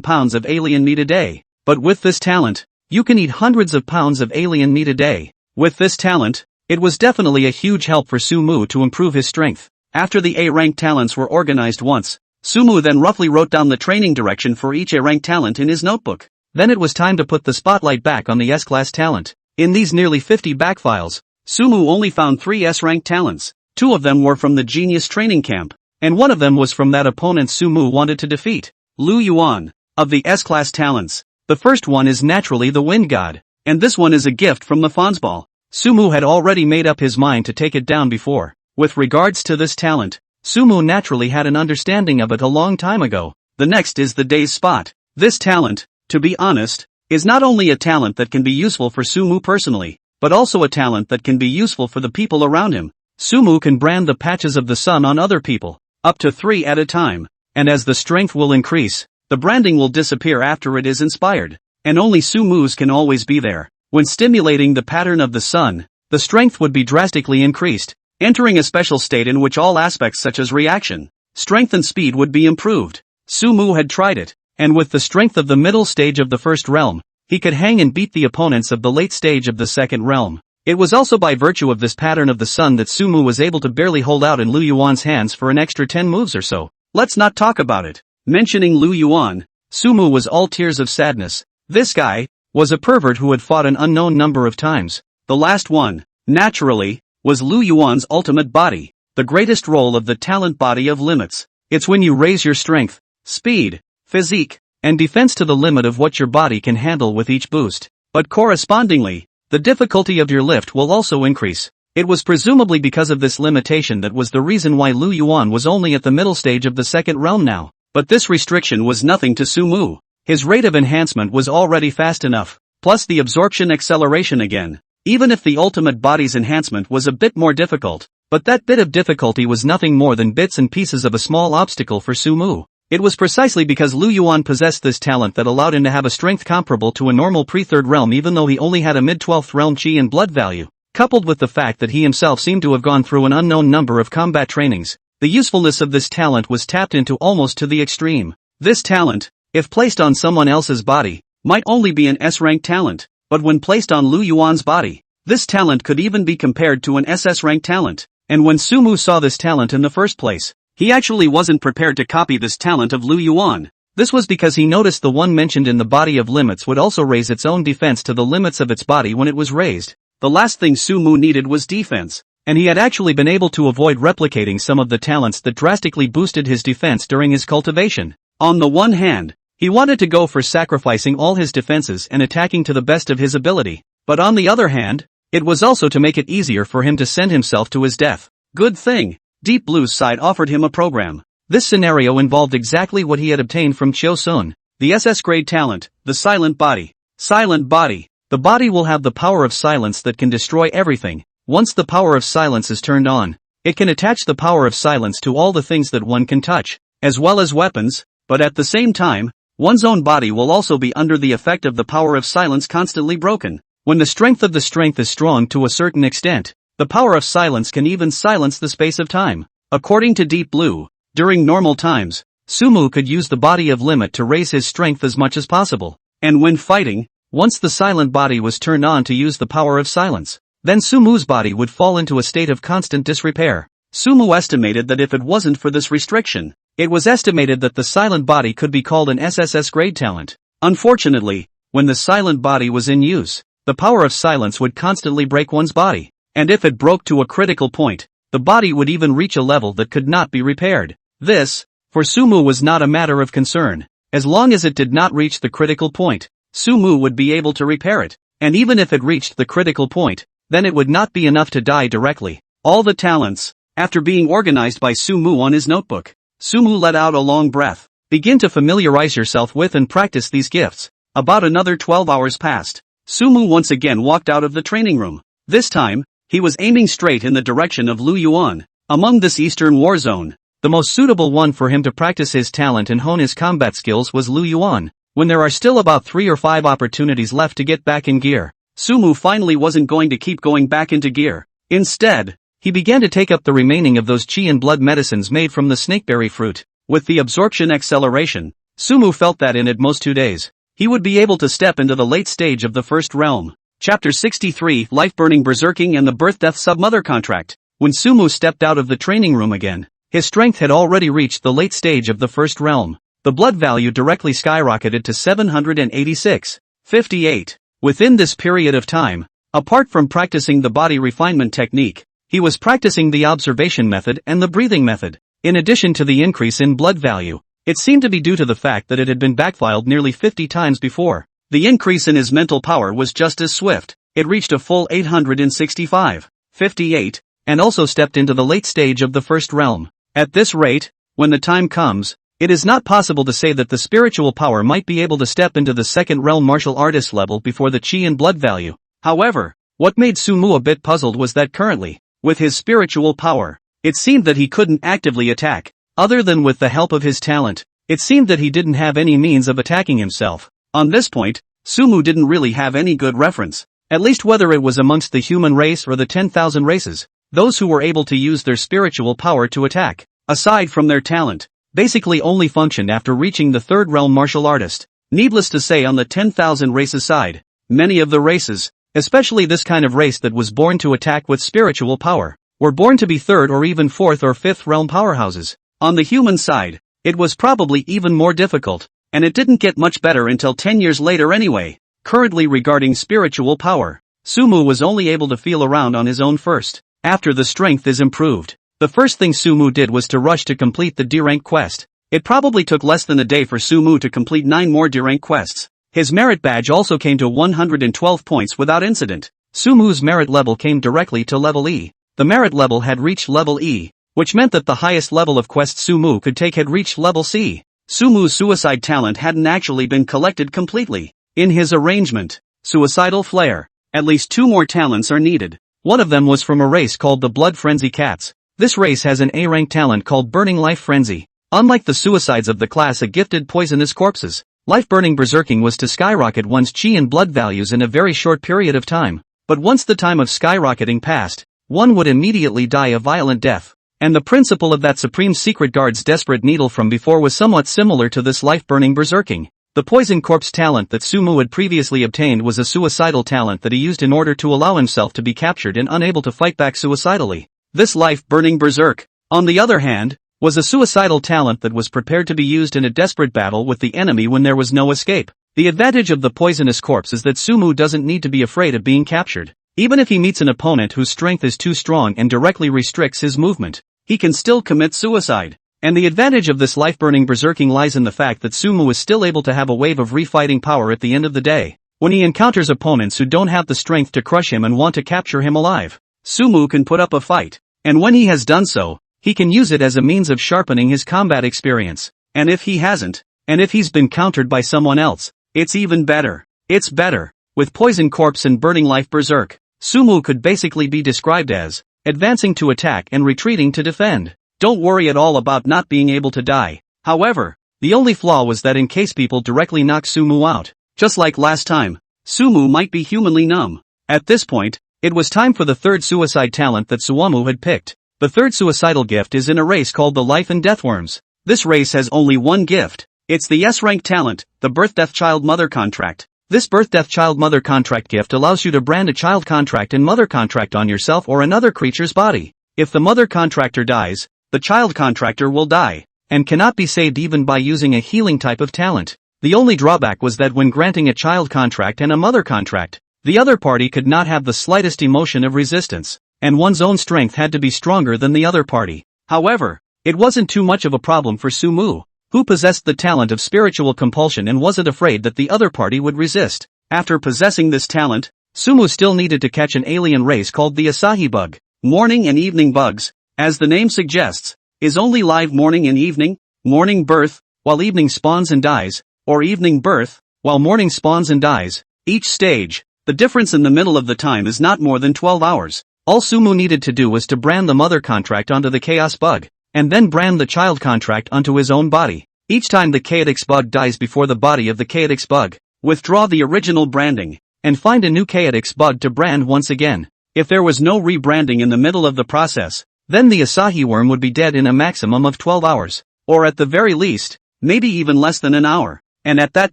[SPEAKER 1] pounds of alien meat a day, but with this talent, you can eat hundreds of pounds of alien meat a day. With this talent, it was definitely a huge help for Sumu to improve his strength. After the A-rank talents were organized once, Sumu then roughly wrote down the training direction for each A-rank talent in his notebook. Then it was time to put the spotlight back on the S-class talent. In these nearly 50 backfiles, Sumu only found 3 S-rank talents. 2 of them were from the Genius training camp, and 1 of them was from that opponent Sumu wanted to defeat, Lu Yuan. Of the S-class talents, the first one is naturally the Wind God, and this one is a gift from the Fonzball. Sumu had already made up his mind to take it down before. With regards to this talent, Sumu naturally had an understanding of it a long time ago. The next is the Daze Spot. This talent, to be honest, is not only a talent that can be useful for Sumu personally, but also a talent that can be useful for the people around him. Sumu can brand the patches of the sun on other people, up to 3 at a time, and as the strength will increase, the branding will disappear after it is inspired, and only Sumu's can always be there. When stimulating the pattern of the sun, the strength would be drastically increased, entering a special state in which all aspects such as reaction, strength and speed would be improved. Sumu had tried it, and with the strength of the middle stage of the first realm, he could hang and beat the opponents of the late stage of the second realm. It was also by virtue of this pattern of the sun that Sumu was able to barely hold out in Lu Yuan's hands for an extra 10 moves or so. Let's not talk about it. Mentioning Lu Yuan, Sumu was all tears of sadness. This guy was a pervert who had fought an unknown number of times. The last one, naturally, was Lu Yuan's ultimate body, the greatest role of the talent body of limits. It's when you raise your strength, speed, physique, and defense to the limit of what your body can handle with each boost. But correspondingly, the difficulty of your lift will also increase. It was presumably because of this limitation that was the reason why Lu Yuan was only at the middle stage of the second realm now. But this restriction was nothing to Sumu. His rate of enhancement was already fast enough, plus the absorption acceleration again. Even if the ultimate body's enhancement was a bit more difficult, but that bit of difficulty was nothing more than bits and pieces of a small obstacle for Sumu. It was precisely because Lu Yuan possessed this talent that allowed him to have a strength comparable to a normal pre-third realm even though he only had a mid-12th realm chi and blood value. Coupled with the fact that he himself seemed to have gone through an unknown number of combat trainings, the usefulness of this talent was tapped into almost to the extreme. This talent, if placed on someone else's body, might only be an S-rank talent, but when placed on Lu Yuan's body, this talent could even be compared to an SS-rank talent. And when Sumu saw this talent in the first place, he actually wasn't prepared to copy this talent of Lu Yuan. This was because he noticed the one mentioned in the body of limits would also raise its own defense to the limits of its body when it was raised. The last thing Sumu needed was defense, and he had actually been able to avoid replicating some of the talents that drastically boosted his defense during his cultivation. On the one hand, he wanted to go for sacrificing all his defenses and attacking to the best of his ability, but on the other hand, it was also to make it easier for him to send himself to his death. Good thing, Deep Blue's side offered him a program. This scenario involved exactly what he had obtained from Chio Sun, the SS grade talent, the silent body. Silent body. The body will have the power of silence that can destroy everything. Once the power of silence is turned on, it can attach the power of silence to all the things that one can touch, as well as weapons, but at the same time, one's own body will also be under the effect of the power of silence constantly broken. When the strength of the strength is strong to a certain extent, the power of silence can even silence the space of time. According to Deep Blue, during normal times, Sumu could use the body of limit to raise his strength as much as possible. And when fighting, once the silent body was turned on to use the power of silence, then Sumu's body would fall into a state of constant disrepair. Sumu estimated that if it wasn't for this restriction, it was estimated that the silent body could be called an SSS grade talent. Unfortunately, when the silent body was in use, the power of silence would constantly break one's body, and if it broke to a critical point, the body would even reach a level that could not be repaired. This, for Sumu, was not a matter of concern. As long as it did not reach the critical point, Sumu would be able to repair it, and even if it reached the critical point, then it would not be enough to die directly. All the talents, after being organized by Sumu on his notebook, Sumu let out a long breath. Begin to familiarize yourself with and practice these gifts. About another 12 hours passed. Sumu once again walked out of the training room. This time, he was aiming straight in the direction of Lu Yuan. Among this eastern war zone, the most suitable one for him to practice his talent and hone his combat skills was Lu Yuan. When there are still about 3 or 5 opportunities left to get back in gear, Sumu finally wasn't going to keep going back into gear. Instead, he began to take up the remaining of those chi and blood medicines made from the snakeberry fruit. With the absorption acceleration, Sumu felt that in at most 2 days, he would be able to step into the late stage of the first realm. Chapter 63, Life-Burning Berserking and the Birth-Death Submother Contract. When Sumu stepped out of the training room again, his strength had already reached the late stage of the first realm. The blood value directly skyrocketed to 786.58. Within this period of time, apart from practicing the body refinement technique, he was practicing the observation method and the breathing method. In addition to the increase in blood value, it seemed to be due to the fact that it had been backfiled nearly 50 times before. The increase in his mental power was just as swift. It reached a full 865.58, and also stepped into the late stage of the first realm. At this rate, when the time comes, it is not possible to say that the spiritual power might be able to step into the second realm martial artist level before the chi and blood value. However, what made Sumu a bit puzzled was that currently, with his spiritual power, it seemed that he couldn't actively attack, other than with the help of his talent. It seemed that he didn't have any means of attacking himself. On this point, Sumu didn't really have any good reference, at least whether it was amongst the human race or the 10,000 races, those who were able to use their spiritual power to attack, aside from their talent, basically only functioned after reaching the third realm martial artist. Needless to say, on the 10,000 races side, many of the races, especially this kind of race that was born to attack with spiritual power, were born to be third or even fourth or fifth realm powerhouses. On the human side, it was probably even more difficult, and it didn't get much better until 10 years later anyway. Currently, regarding spiritual power, Sumu was only able to feel around on his own first. After the strength is improved, the first thing Sumu did was to rush to complete the D-rank quest. It probably took less than a day for Sumu to complete 9 more D-rank quests. His merit badge also came to 112 points without incident. Sumu's merit level came directly to level E. The merit level had reached level E, which meant that the highest level of quest Sumu could take had reached level C. Sumu's suicide talent hadn't actually been collected completely. In his arrangement, Suicidal Flare, at least 2 more talents are needed. One of them was from a race called the Blood Frenzy Cats. This race has an A-rank talent called Burning Life Frenzy. Unlike the suicides of the class of gifted poisonous corpses, life-burning berserking was to skyrocket one's chi and blood values in a very short period of time. But once the time of skyrocketing passed, one would immediately die a violent death. And the principle of that Supreme Secret Guard's desperate needle from before was somewhat similar to this life-burning berserking. The poison corpse talent that Sumu had previously obtained was a suicidal talent that he used in order to allow himself to be captured and unable to fight back suicidally. This life-burning berserk, on the other hand, was a suicidal talent that was prepared to be used in a desperate battle with the enemy when there was no escape. The advantage of the poisonous corpse is that Sumu doesn't need to be afraid of being captured. Even if he meets an opponent whose strength is too strong and directly restricts his movement, he can still commit suicide. And the advantage of this life-burning berserking lies in the fact that Sumu is still able to have a wave of refighting power at the end of the day. When he encounters opponents who don't have the strength to crush him and want to capture him alive, Sumu can put up a fight. And when he has done so, he can use it as a means of sharpening his combat experience. And if he hasn't, and if he's been countered by someone else, it's even better. It's better. With Poison Corpse and Burning Life Berserk, Sumu could basically be described as advancing to attack and retreating to defend. Don't worry at all about not being able to die. However, the only flaw was that in case people directly knock Sumu out, just like last time, Sumu might be humanly numb. At this point, it was time for the third suicide talent that Suwamu had picked. The third suicidal gift is in a race called the Life and Death Worms. This race has only one gift. It's the S-rank talent, the Birth Death Child Mother Contract. This Birth Death Child Mother Contract gift allows you to brand a child contract and mother contract on yourself or another creature's body. If the mother contractor dies, the child contractor will die, and cannot be saved even by using a healing type of talent. The only drawback was that when granting a child contract and a mother contract, the other party could not have the slightest emotion of resistance, and one's own strength had to be stronger than the other party. However, it wasn't too much of a problem for Sumu, who possessed the talent of spiritual compulsion and wasn't afraid that the other party would resist. After possessing this talent, Sumu still needed to catch an alien race called the Asahi bug. Morning and evening bugs, as the name suggests, is only live morning and evening, morning birth, while evening spawns and dies, or evening birth, while morning spawns and dies. Each stage, the difference in the middle of the time is not more than 12 hours. All Sumu needed to do was to brand the mother contract onto the chaos bug, and then brand the child contract onto his own body. Each time the chaotix bug dies before the body of the chaotix bug, withdraw the original branding, and find a new chaotix bug to brand once again. If there was no rebranding in the middle of the process, then the Asahi worm would be dead in a maximum of 12 hours, or at the very least, maybe even less than an hour. And at that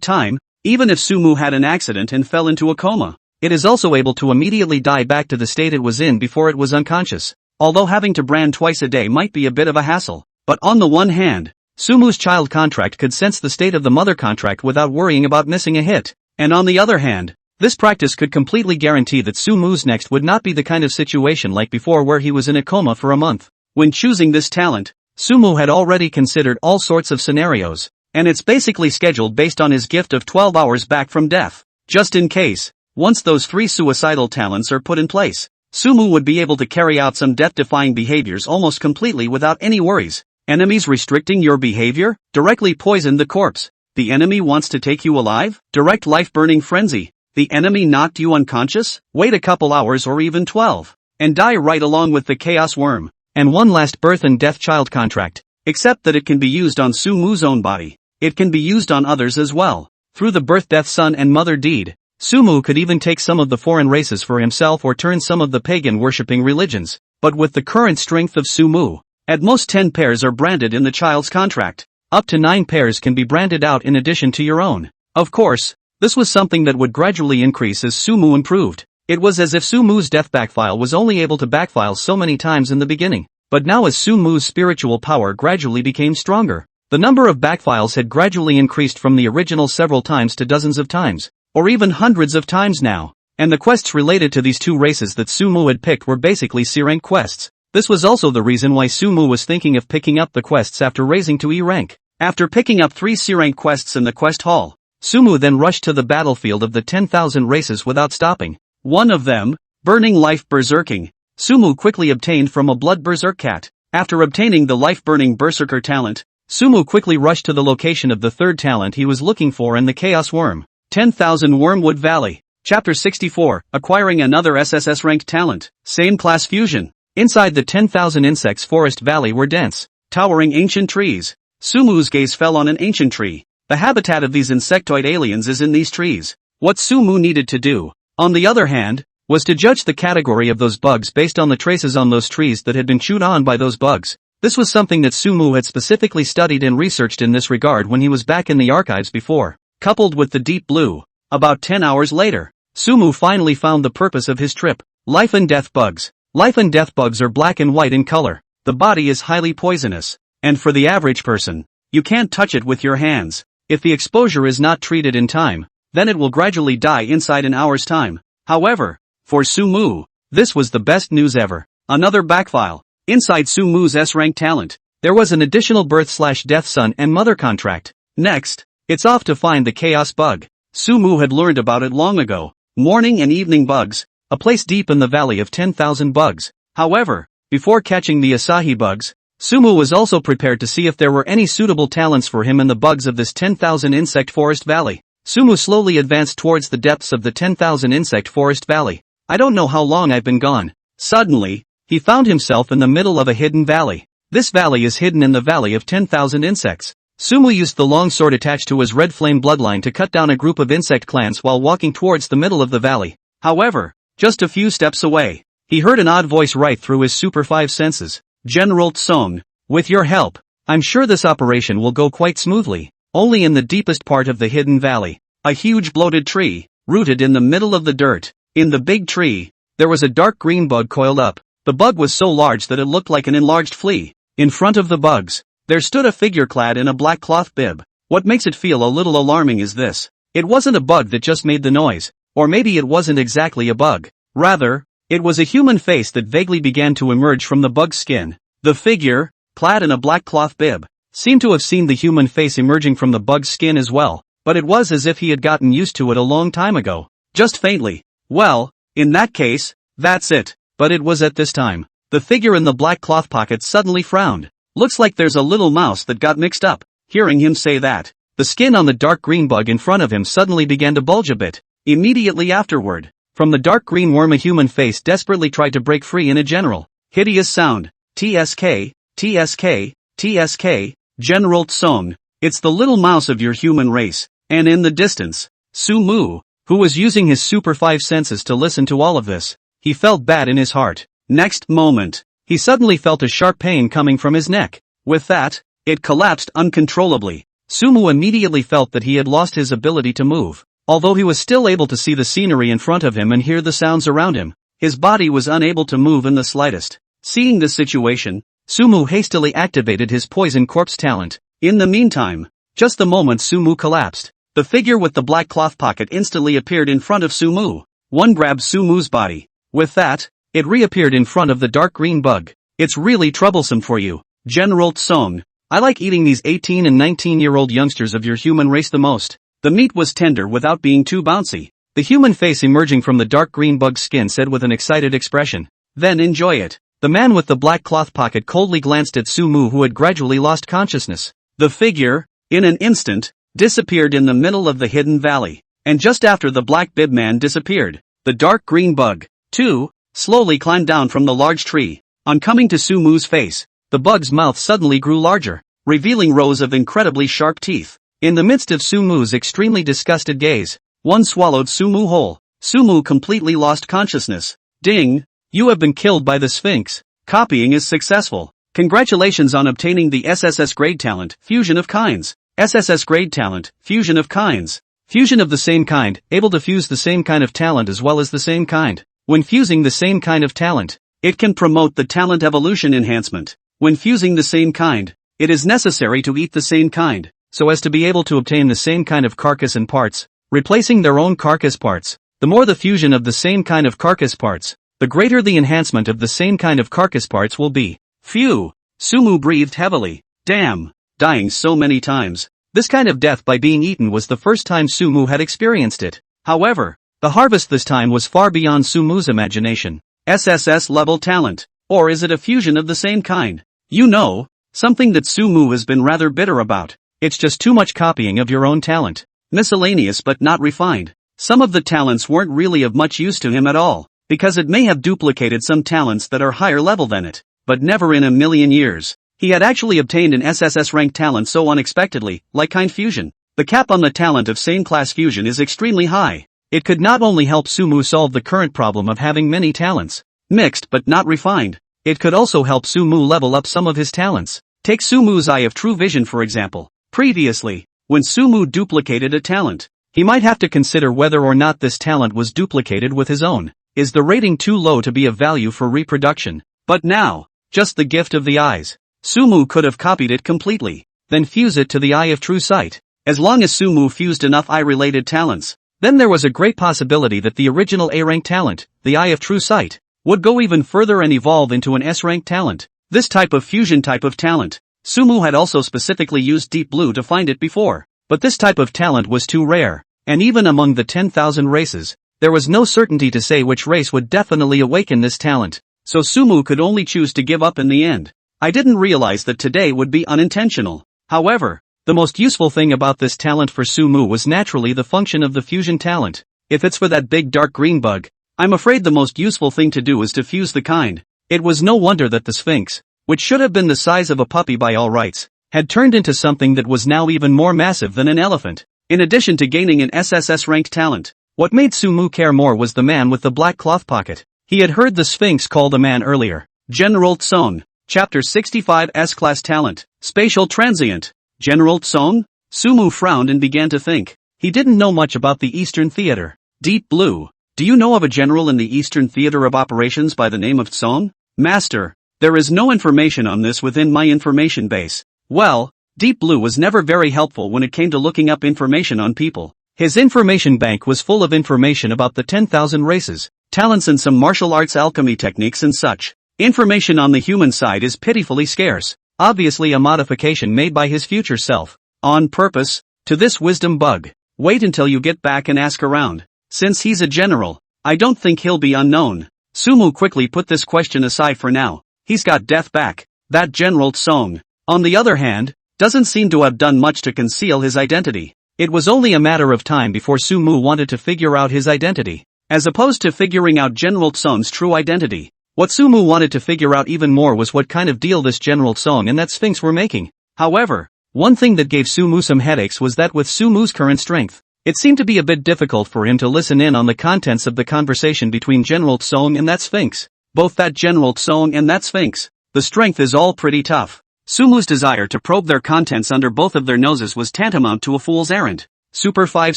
[SPEAKER 1] time, even if Sumu had an accident and fell into a coma, it is also able to immediately die back to the state it was in before it was unconscious. Although having to brand twice a day might be a bit of a hassle. But on the one hand, Sumu's child contract could sense the state of the mother contract without worrying about missing a hit. And on the other hand, this practice could completely guarantee that Sumu's next would not be the kind of situation like before where he was in a coma for a month. When choosing this talent, Sumu had already considered all sorts of scenarios, and it's basically scheduled based on his gift of 12 hours back from death. Just in case, once those 3 suicidal talents are put in place, Sumu would be able to carry out some death-defying behaviors almost completely without any worries. Enemies restricting your behavior? Directly poison the corpse. The enemy wants to take you alive? Direct life-burning frenzy. The enemy knocked you unconscious? Wait a couple hours or even 12, and die right along with the chaos worm. And one last birth and death child contract. Except that it can be used on Sumu's own body. It can be used on others as well. Through the birth, death, son and mother deed, Sumu could even take some of the foreign races for himself or turn some of the pagan worshipping religions. But with the current strength of Sumu, at most 10 pairs are branded in the child's contract. Up to 9 pairs can be branded out in addition to your own. Of course, this was something that would gradually increase as Sumu improved. It was as if Sumu's death backfile was only able to backfile so many times in the beginning. But now as Sumu's spiritual power gradually became stronger, the number of backfiles had gradually increased from the original several times to dozens of times, or even hundreds of times now. And the quests related to these 2 races that Sumu had picked were basically C-rank quests. This was also the reason why Sumu was thinking of picking up the quests after raising to E-rank. After picking up 3 C-rank quests in the quest hall, Sumu then rushed to the battlefield of the 10,000 races without stopping. One of them, Burning Life Berserking. Sumu quickly obtained from a blood berserk cat. After obtaining the life-burning berserker talent, Sumu quickly rushed to the location of the third talent he was looking for in the Chaos Worm. 10,000 Wormwood Valley. Chapter 64, Acquiring Another SSS Ranked Talent. Same Class Fusion. Inside the 10,000 Insects Forest Valley were dense, towering ancient trees. Sumu's gaze fell on an ancient tree. The habitat of these insectoid aliens is in these trees. What Sumu needed to do, on the other hand, was to judge the category of those bugs based on the traces on those trees that had been chewed on by those bugs. This was something that Sumu had specifically studied and researched in this regard when he was back in the archives before. Coupled with the deep blue, about 10 hours later, Sumu finally found the purpose of his trip. Life and death bugs. Life and death bugs are black and white in color. The body is highly poisonous, and for the average person, you can't touch it with your hands. If the exposure is not treated in time, then it will gradually die inside an hour's time. However, for Sumu, this was the best news ever. Another backfile. Inside Sumu's S-rank talent, there was an additional birth/death son and mother contract. Next, it's off to find the chaos bug. Sumu had learned about it long ago. Morning and evening bugs, a place deep in the valley of 10,000 bugs. However, before catching the Asahi bugs, Sumu was also prepared to see if there were any suitable talents for him in the bugs of this 10,000 insect forest valley. Sumu slowly advanced towards the depths of the 10,000 insect forest valley. I don't know how long I've been gone. Suddenly, he found himself in the middle of a hidden valley. This valley is hidden in the valley of 10,000 insects. Sumu used the long sword attached to his red flame bloodline to cut down a group of insect clans while walking towards the middle of the valley. However, just a few steps away, he heard an odd voice right through his super 5 senses. General Tsong, with your help, I'm sure this operation will go quite smoothly. Only in the deepest part of the hidden valley, a huge bloated tree, rooted in the middle of the dirt. In the big tree, there was a dark green bug coiled up. The bug was so large that it looked like an enlarged flea. In front of the bugs, there stood a figure clad in a black cloth bib. What makes it feel a little alarming is this. It wasn't a bug that just made the noise, or maybe it wasn't exactly a bug. Rather, it was a human face that vaguely began to emerge from the bug's skin. The figure, clad in a black cloth bib, seemed to have seen the human face emerging from the bug's skin as well, but it was as if he had gotten used to it a long time ago. Just faintly. Well, in that case, that's it. But it was at this time. The figure in the black cloth pocket suddenly frowned. Looks like there's a little mouse that got mixed up. Hearing him say that, the skin on the dark green bug in front of him suddenly began to bulge a bit. Immediately afterward, from the dark green worm a human face desperately tried to break free in a general, hideous sound. TSK, TSK, TSK, General Tsong. It's the little mouse of your human race. And in the distance, Sumu, who was using his super 5 senses to listen to all of this, he felt bad in his heart. Next moment, he suddenly felt a sharp pain coming from his neck. With that, it collapsed uncontrollably. Sumu immediately felt that he had lost his ability to move. Although he was still able to see the scenery in front of him and hear the sounds around him, his body was unable to move in the slightest. Seeing this situation, Sumu hastily activated his poison corpse talent. In the meantime, just the moment Sumu collapsed, the figure with the black cloth pocket instantly appeared in front of Sumu. One grabbed Sumu's body. With that, it reappeared in front of the dark green bug. It's really troublesome for you, General Tsong. I like eating these 18 and 19-year-old youngsters of your human race the most. The meat was tender without being too bouncy. The human face emerging from the dark green bug's skin said with an excited expression. Then enjoy it. The man with the black cloth pocket coldly glanced at Sumu, who had gradually lost consciousness. The figure, in an instant, disappeared in the middle of the hidden valley. And just after the black bib man disappeared, the dark green bug, too, slowly climbed down from the large tree. On coming to Sumu's face, the bug's mouth suddenly grew larger, revealing rows of incredibly sharp teeth. In the midst of Sumu's extremely disgusted gaze, one swallowed Sumu whole. Sumu completely lost consciousness. Ding! You have been killed by the Sphinx. Copying is successful. Congratulations on obtaining the SSS grade talent, Fusion of Kinds. SSS grade talent, Fusion of Kinds. Fusion of the same kind, able to fuse the same kind of talent as well as the same kind. When fusing the same kind of talent, it can promote the talent evolution enhancement. When fusing the same kind, it is necessary to eat the same kind, so as to be able to obtain the same kind of carcass and parts, replacing their own carcass parts. The more the fusion of the same kind of carcass parts, the greater the enhancement of the same kind of carcass parts will be. Phew! Sumu breathed heavily. Damn! Dying so many times. This kind of death by being eaten was the first time Sumu had experienced it. However, The harvest this time was far beyond Sumu's imagination. SSS level talent. Or is it a fusion of the same kind? You know, something that Sumu has been rather bitter about. It's just too much copying of your own talent. Miscellaneous but not refined. Some of the talents weren't really of much use to him at all, because it may have duplicated some talents that are higher level than it. But never in a million years. He had actually obtained an SSS rank talent so unexpectedly, like kind fusion. The cap on the talent of same class fusion is extremely high. It could not only help Sumu solve the current problem of having many talents, mixed but not refined, it could also help Sumu level up some of his talents. Take Sumu's Eye of True Vision for example. Previously, when Sumu duplicated a talent, he might have to consider whether or not this talent was duplicated with his own. Is the rating too low to be of value for reproduction? But now, just the gift of the eyes. Sumu could have copied it completely, then fuse it to the Eye of True Sight. As long as Sumu fused enough eye-related talents, then there was a great possibility that the original A-rank talent, the Eye of True Sight, would go even further and evolve into an S-rank talent. This type of fusion type of talent, Sumu had also specifically used Deep Blue to find it before, but this type of talent was too rare, and even among the 10,000 races, there was no certainty to say which race would definitely awaken this talent, so Sumu could only choose to give up in the end. I didn't realize that today would be unintentional. However, the most useful thing about this talent for Sumu was naturally the function of the fusion talent. If it's for that big dark green bug, I'm afraid the most useful thing to do is to fuse the kind. It was no wonder that the Sphinx, which should have been the size of a puppy by all rights, had turned into something that was now even more massive than an elephant. In addition to gaining an SSS ranked talent, what made Sumu care more was the man with the black cloth pocket. He had heard the Sphinx call the man earlier. General Tsong. Chapter 65 S-Class Talent. Spatial Transient. General Tsong? Sumu frowned and began to think. He didn't know much about the Eastern Theater. Deep Blue. Do you know of a general in the Eastern Theater of Operations by the name of Tsong? Master. There is no information on this within my information base. Well, Deep Blue was never very helpful when it came to looking up information on people. His information bank was full of information about the 10,000 races, talents and some martial arts alchemy techniques and such. Information on the human side is pitifully scarce. Obviously a modification made by his future self, on purpose, to this wisdom bug. Wait until you get back and ask around. Since he's a general, I don't think he'll be unknown. Sumu quickly put this question aside for now. He's got death back. That General Tsong, on the other hand, doesn't seem to have done much to conceal his identity. It was only a matter of time before Sumu wanted to figure out his identity, as opposed to figuring out General Tsong's true identity. What Sumu wanted to figure out even more was what kind of deal this General Tsong and that Sphinx were making. However, one thing that gave Sumu some headaches was that with Sumu's current strength, it seemed to be a bit difficult for him to listen in on the contents of the conversation between General Tsong and that Sphinx. Both that General Tsong and that Sphinx, the strength is all pretty tough. Sumu's desire to probe their contents under both of their noses was tantamount to a fool's errand. Super 5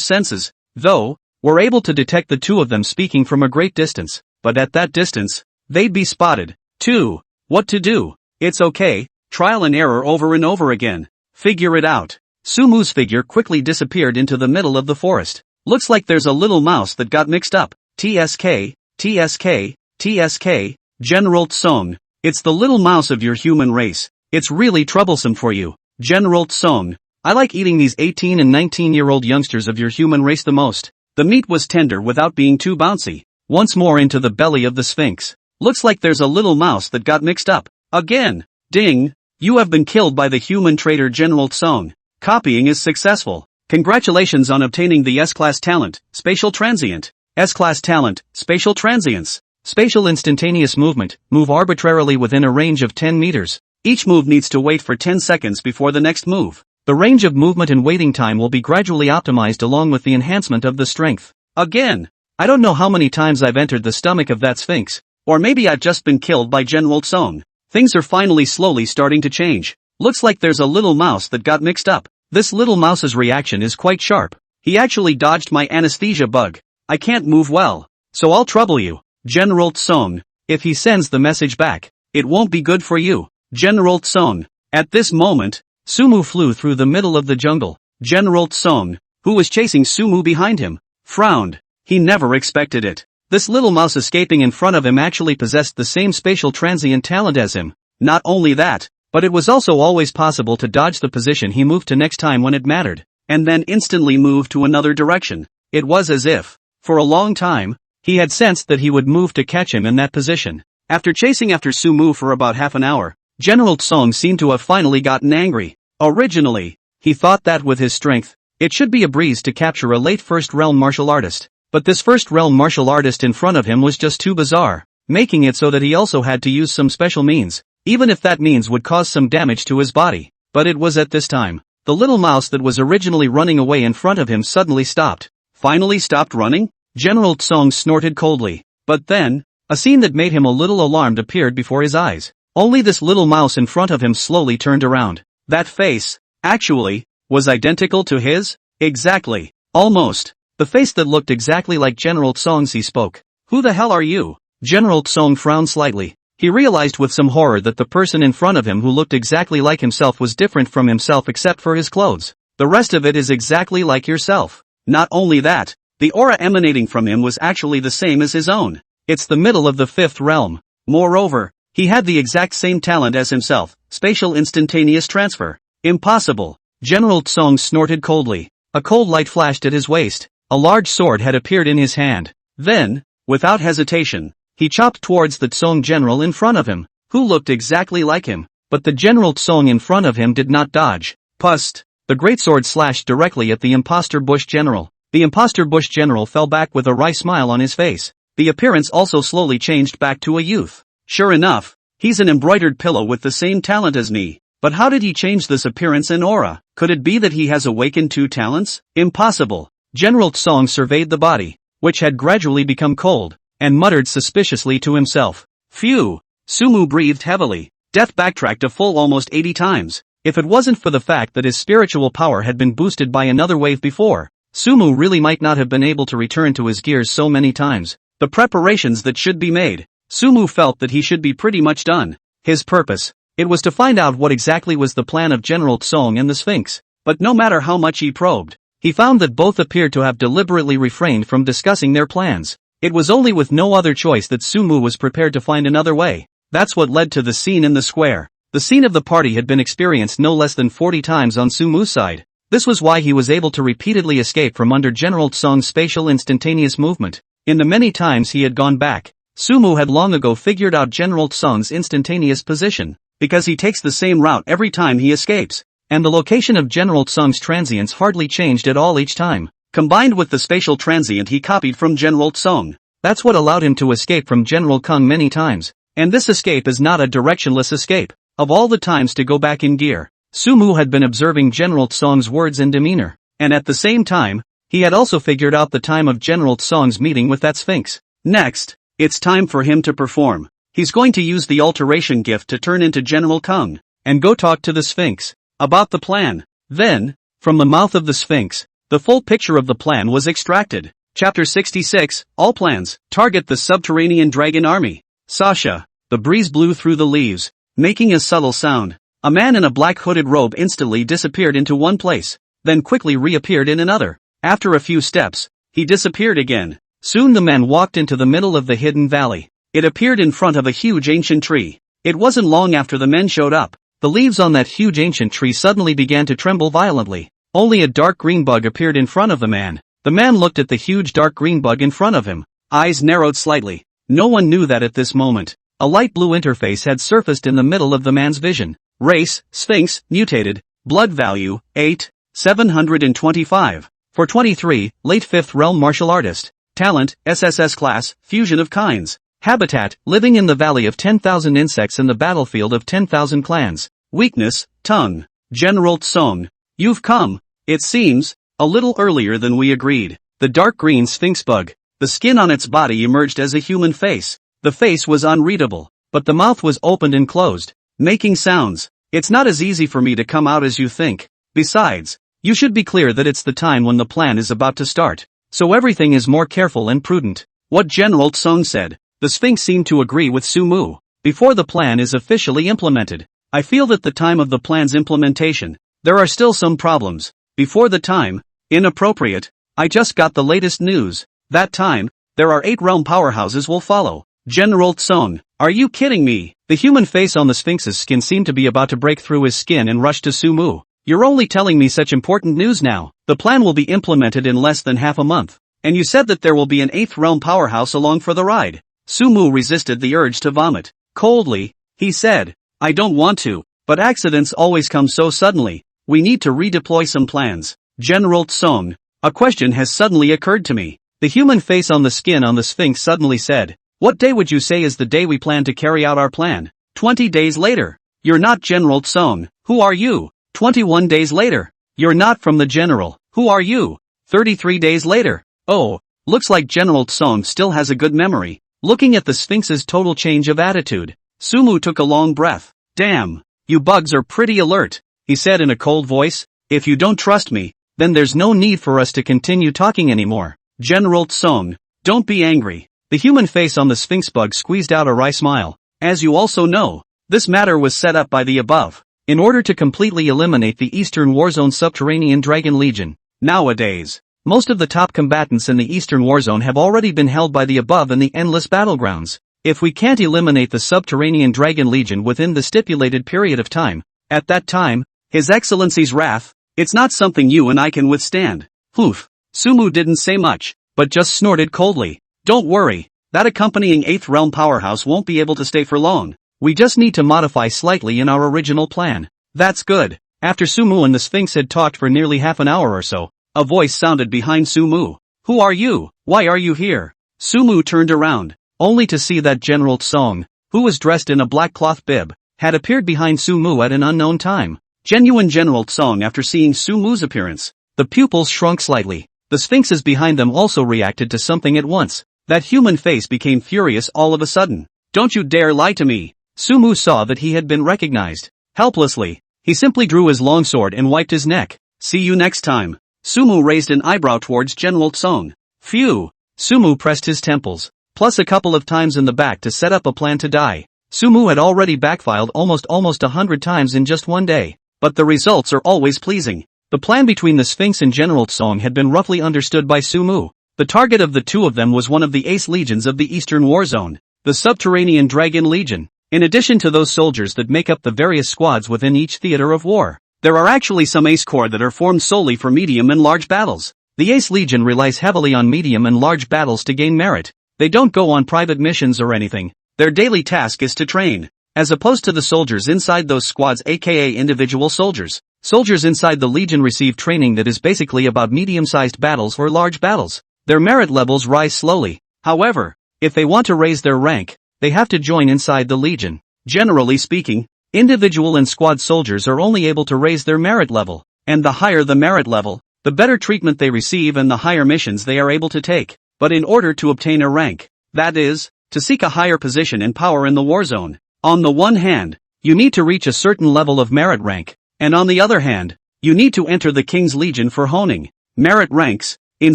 [SPEAKER 1] senses, though, were able to detect the two of them speaking from a great distance, but at that distance, they'd be spotted, too. What to do? It's okay, trial and error over and over again. Figure it out. Sumu's figure quickly disappeared into the middle of the forest. Looks like there's a little mouse that got mixed up. TSK, TSK, TSK, General Tsong. It's the little mouse of your human race. It's really troublesome for you. General Tsong. I like eating these 18 and 19-year-old youngsters of your human race the most. The meat was tender without being too bouncy. Once more into the belly of the Sphinx. Looks like there's a little mouse that got mixed up. Again. Ding. You have been killed by the human traitor General Tsong. Copying is successful. Congratulations on obtaining the S-Class Talent, Spatial Transient. S-Class Talent, Spatial Transience. Spatial Instantaneous Movement, move arbitrarily within a range of 10 meters. Each move needs to wait for 10 seconds before the next move. The range of movement and waiting time will be gradually optimized along with the enhancement of the strength. Again. I don't know how many times I've entered the stomach of that Sphinx. Or maybe I've just been killed by General Tsong. Things are finally slowly starting to change. Looks like there's a little mouse that got mixed up. This little mouse's reaction is quite sharp. He actually dodged my anesthesia bug. I can't move well. So I'll trouble you. General Tsong. If he sends the message back, it won't be good for you. General Tsong. At this moment, Sumu flew through the middle of the jungle. General Tsong, who was chasing Sumu behind him, frowned. He never expected it. This little mouse escaping in front of him actually possessed the same spatial transient talent as him. Not only that, but it was also always possible to dodge the position he moved to next time when it mattered, and then instantly move to another direction. It was as if, For a long time, he had sensed that he would move to catch him in that position. After chasing after Sumu for about half an hour, General Tsong seemed to have finally gotten angry. Originally, he thought that with his strength, it should be a breeze to capture a late first realm martial artist. But this first realm martial artist in front of him was just too bizarre, making it so that he also had to use some special means, even if that means would cause some damage to his body. But it was at this time, the little mouse that was originally running away in front of him suddenly stopped. Finally stopped running? General Tsong snorted coldly. But then, a scene that made him a little alarmed appeared before his eyes. Only this little mouse in front of him slowly turned around. That face, actually, was identical to his? Exactly. Almost. The face that looked exactly like General Tsong's. He spoke. Who the hell are you? General Tsong frowned slightly. He realized with some horror that the person in front of him who looked exactly like himself was different from himself except for his clothes. The rest of it is exactly like yourself. Not only that, the aura emanating from him was actually the same as his own. It's the middle of the fifth realm. Moreover, he had the exact same talent as himself, spatial instantaneous transfer. Impossible. General Tsong snorted coldly. A cold light flashed at his waist. A large sword had appeared in his hand. Then, without hesitation, he chopped towards the Tsong general in front of him, who looked exactly like him. But the General Tsong in front of him did not dodge. Pust! The great sword slashed directly at the imposter Bush general. The imposter Bush general fell back with a wry smile on his face. The appearance also slowly changed back to a youth. Sure enough, he's an embroidered pillow with the same talent as me. But how did he change this appearance and aura? Could it be that he has awakened two talents? Impossible. General Tsong surveyed the body, which had gradually become cold, and muttered suspiciously to himself. Phew! Sumu breathed heavily. Death backtracked a full almost 80 times. If it wasn't for the fact that his spiritual power had been boosted by another wave before, Sumu really might not have been able to return to his gears so many times. The preparations that should be made. Sumu felt that he should be pretty much done. His purpose. It was to find out what exactly was the plan of General Tsong and the Sphinx. But no matter how much he probed, he found that both appeared to have deliberately refrained from discussing their plans. It was only with no other choice that Sumu was prepared to find another way. That's what led to the scene in the square. The scene of the party had been experienced no less than 40 times on Sumu's side. This was why he was able to repeatedly escape from under General Tsong's spatial instantaneous movement. In the many times he had gone back, Sumu had long ago figured out General Tsong's instantaneous position, because he takes the same route every time he escapes, and the location of General Tsong's transients hardly changed at all each time. Combined with the spatial transient he copied from General Tsong, that's what allowed him to escape from General Kung many times, and this escape is not a directionless escape. Of all the times to go back in gear, Sumu had been observing General Tsong's words and demeanor, and at the same time, he had also figured out the time of General Tsong's meeting with that Sphinx. Next, it's time for him to perform. He's going to use the alteration gift to turn into General Kung, and go talk to the Sphinx about the plan. Then, from the mouth of the Sphinx, the full picture of the plan was extracted. Chapter 66, All Plans, Target the Subterranean Dragon Army. Sasha. The breeze blew through the leaves, making a subtle sound. A man in a black hooded robe instantly disappeared into one place, then quickly reappeared in another. After a few steps, he disappeared again. Soon the man walked into the middle of the hidden valley. It appeared in front of a huge ancient tree. It wasn't long after the men showed up. The leaves on that huge ancient tree suddenly began to tremble violently. Only a dark green bug appeared in front of the man. The man looked at the huge dark green bug in front of him. Eyes narrowed slightly. No one knew that at this moment, a light blue interface had surfaced in the middle of the man's vision. Race, Sphinx, mutated. Blood value, 8,725. For 23, late 5th realm martial artist. Talent, SSS class, fusion of kinds. Habitat, living in the valley of 10,000 insects in the battlefield of 10,000 clans. Weakness, tongue. General Tsong. You've come, it seems, a little earlier than we agreed. The dark green Sphinx bug. The skin on its body emerged as a human face. The face was unreadable, but the mouth was opened and closed, making sounds. It's not as easy for me to come out as you think. Besides, you should be clear that it's the time when the plan is about to start, so everything is more careful and prudent. What General Tsong said, the Sphinx seemed to agree with Sumu. Before the plan is officially implemented, I feel that the time of the plan's implementation, there are still some problems. Before the time, inappropriate, I just got the latest news. That time, there are 8 realm powerhouses will follow. General Tsong, are you kidding me? The human face on the Sphinx's skin seemed to be about to break through his skin and rush to Sumu. You're only telling me such important news now. The plan will be implemented in less than half a month. And you said that there will be an 8th realm powerhouse along for the ride. Sumu resisted the urge to vomit. Coldly, he said, I don't want to, but accidents always come so suddenly. We need to redeploy some plans. General Tsong, a question has suddenly occurred to me. The human face on the skin on the Sphinx suddenly said, what day would you say is the day we plan to carry out our plan? 20 days later. You're not General Tsong. Who are you? 21 days later. You're not from the general. Who are you? 33 days later. Oh, looks like General Tsong still has a good memory. Looking at the Sphinx's total change of attitude, Sumu took a long breath. Damn, you bugs are pretty alert, he said in a cold voice. If you don't trust me, then there's no need for us to continue talking anymore. General Tsong, don't be angry. The human face on the Sphinx bug squeezed out a wry smile. As you also know, this matter was set up by the above, in order to completely eliminate the Eastern Warzone Subterranean Dragon Legion. Nowadays, most of the top combatants in the Eastern Warzone have already been held by the above in the endless battlegrounds. If we can't eliminate the Subterranean Dragon Legion within the stipulated period of time, at that time, His Excellency's wrath, it's not something you and I can withstand. Poof. Sumu didn't say much, but just snorted coldly. Don't worry, that accompanying 8th realm powerhouse won't be able to stay for long. We just need to modify slightly in our original plan. That's good. After Sumu and the Sphinx had talked for nearly half an hour or so, a voice sounded behind Sumu. Who are you? Why are you here? Sumu turned around, only to see that General Tsong, who was dressed in a black cloth bib, had appeared behind Sumu at an unknown time. Genuine General Tsong. After seeing Sumu's appearance, the pupils shrunk slightly. The Sphinxes behind them also reacted to something at once. That human face became furious all of a sudden. Don't you dare lie to me. Sumu saw that he had been recognized. Helplessly, he simply drew his longsword and wiped his neck. See you next time. Sumu raised an eyebrow towards General Tsong. Phew. Sumu pressed his temples, plus a couple of times in the back to set up a plan to die. Sumu had already backfired almost 100 times in just one day, but the results are always pleasing. The plan between the Sphinx and General Tsong had been roughly understood by Sumu. The target of the two of them was one of the ace legions of the Eastern Warzone, the Subterranean Dragon Legion. In addition to those soldiers that make up the various squads within each theater of war, there are actually some ace corps that are formed solely for medium and large battles. The Ace Legion relies heavily on medium and large battles to gain merit. They don't go on private missions or anything. Their daily task is to train. As opposed to the soldiers inside those squads, aka individual soldiers. Soldiers inside the Legion receive training that is basically about medium-sized battles or large battles. Their merit levels rise slowly. However, if they want to raise their rank, they have to join inside the Legion. Generally speaking, individual and squad soldiers are only able to raise their merit level, and the higher the merit level, the better treatment they receive and the higher missions they are able to take. But in order to obtain a rank, that is, to seek a higher position and power in the warzone, on the one hand, you need to reach a certain level of merit rank, and on the other hand, you need to enter the King's Legion for honing. Merit ranks, in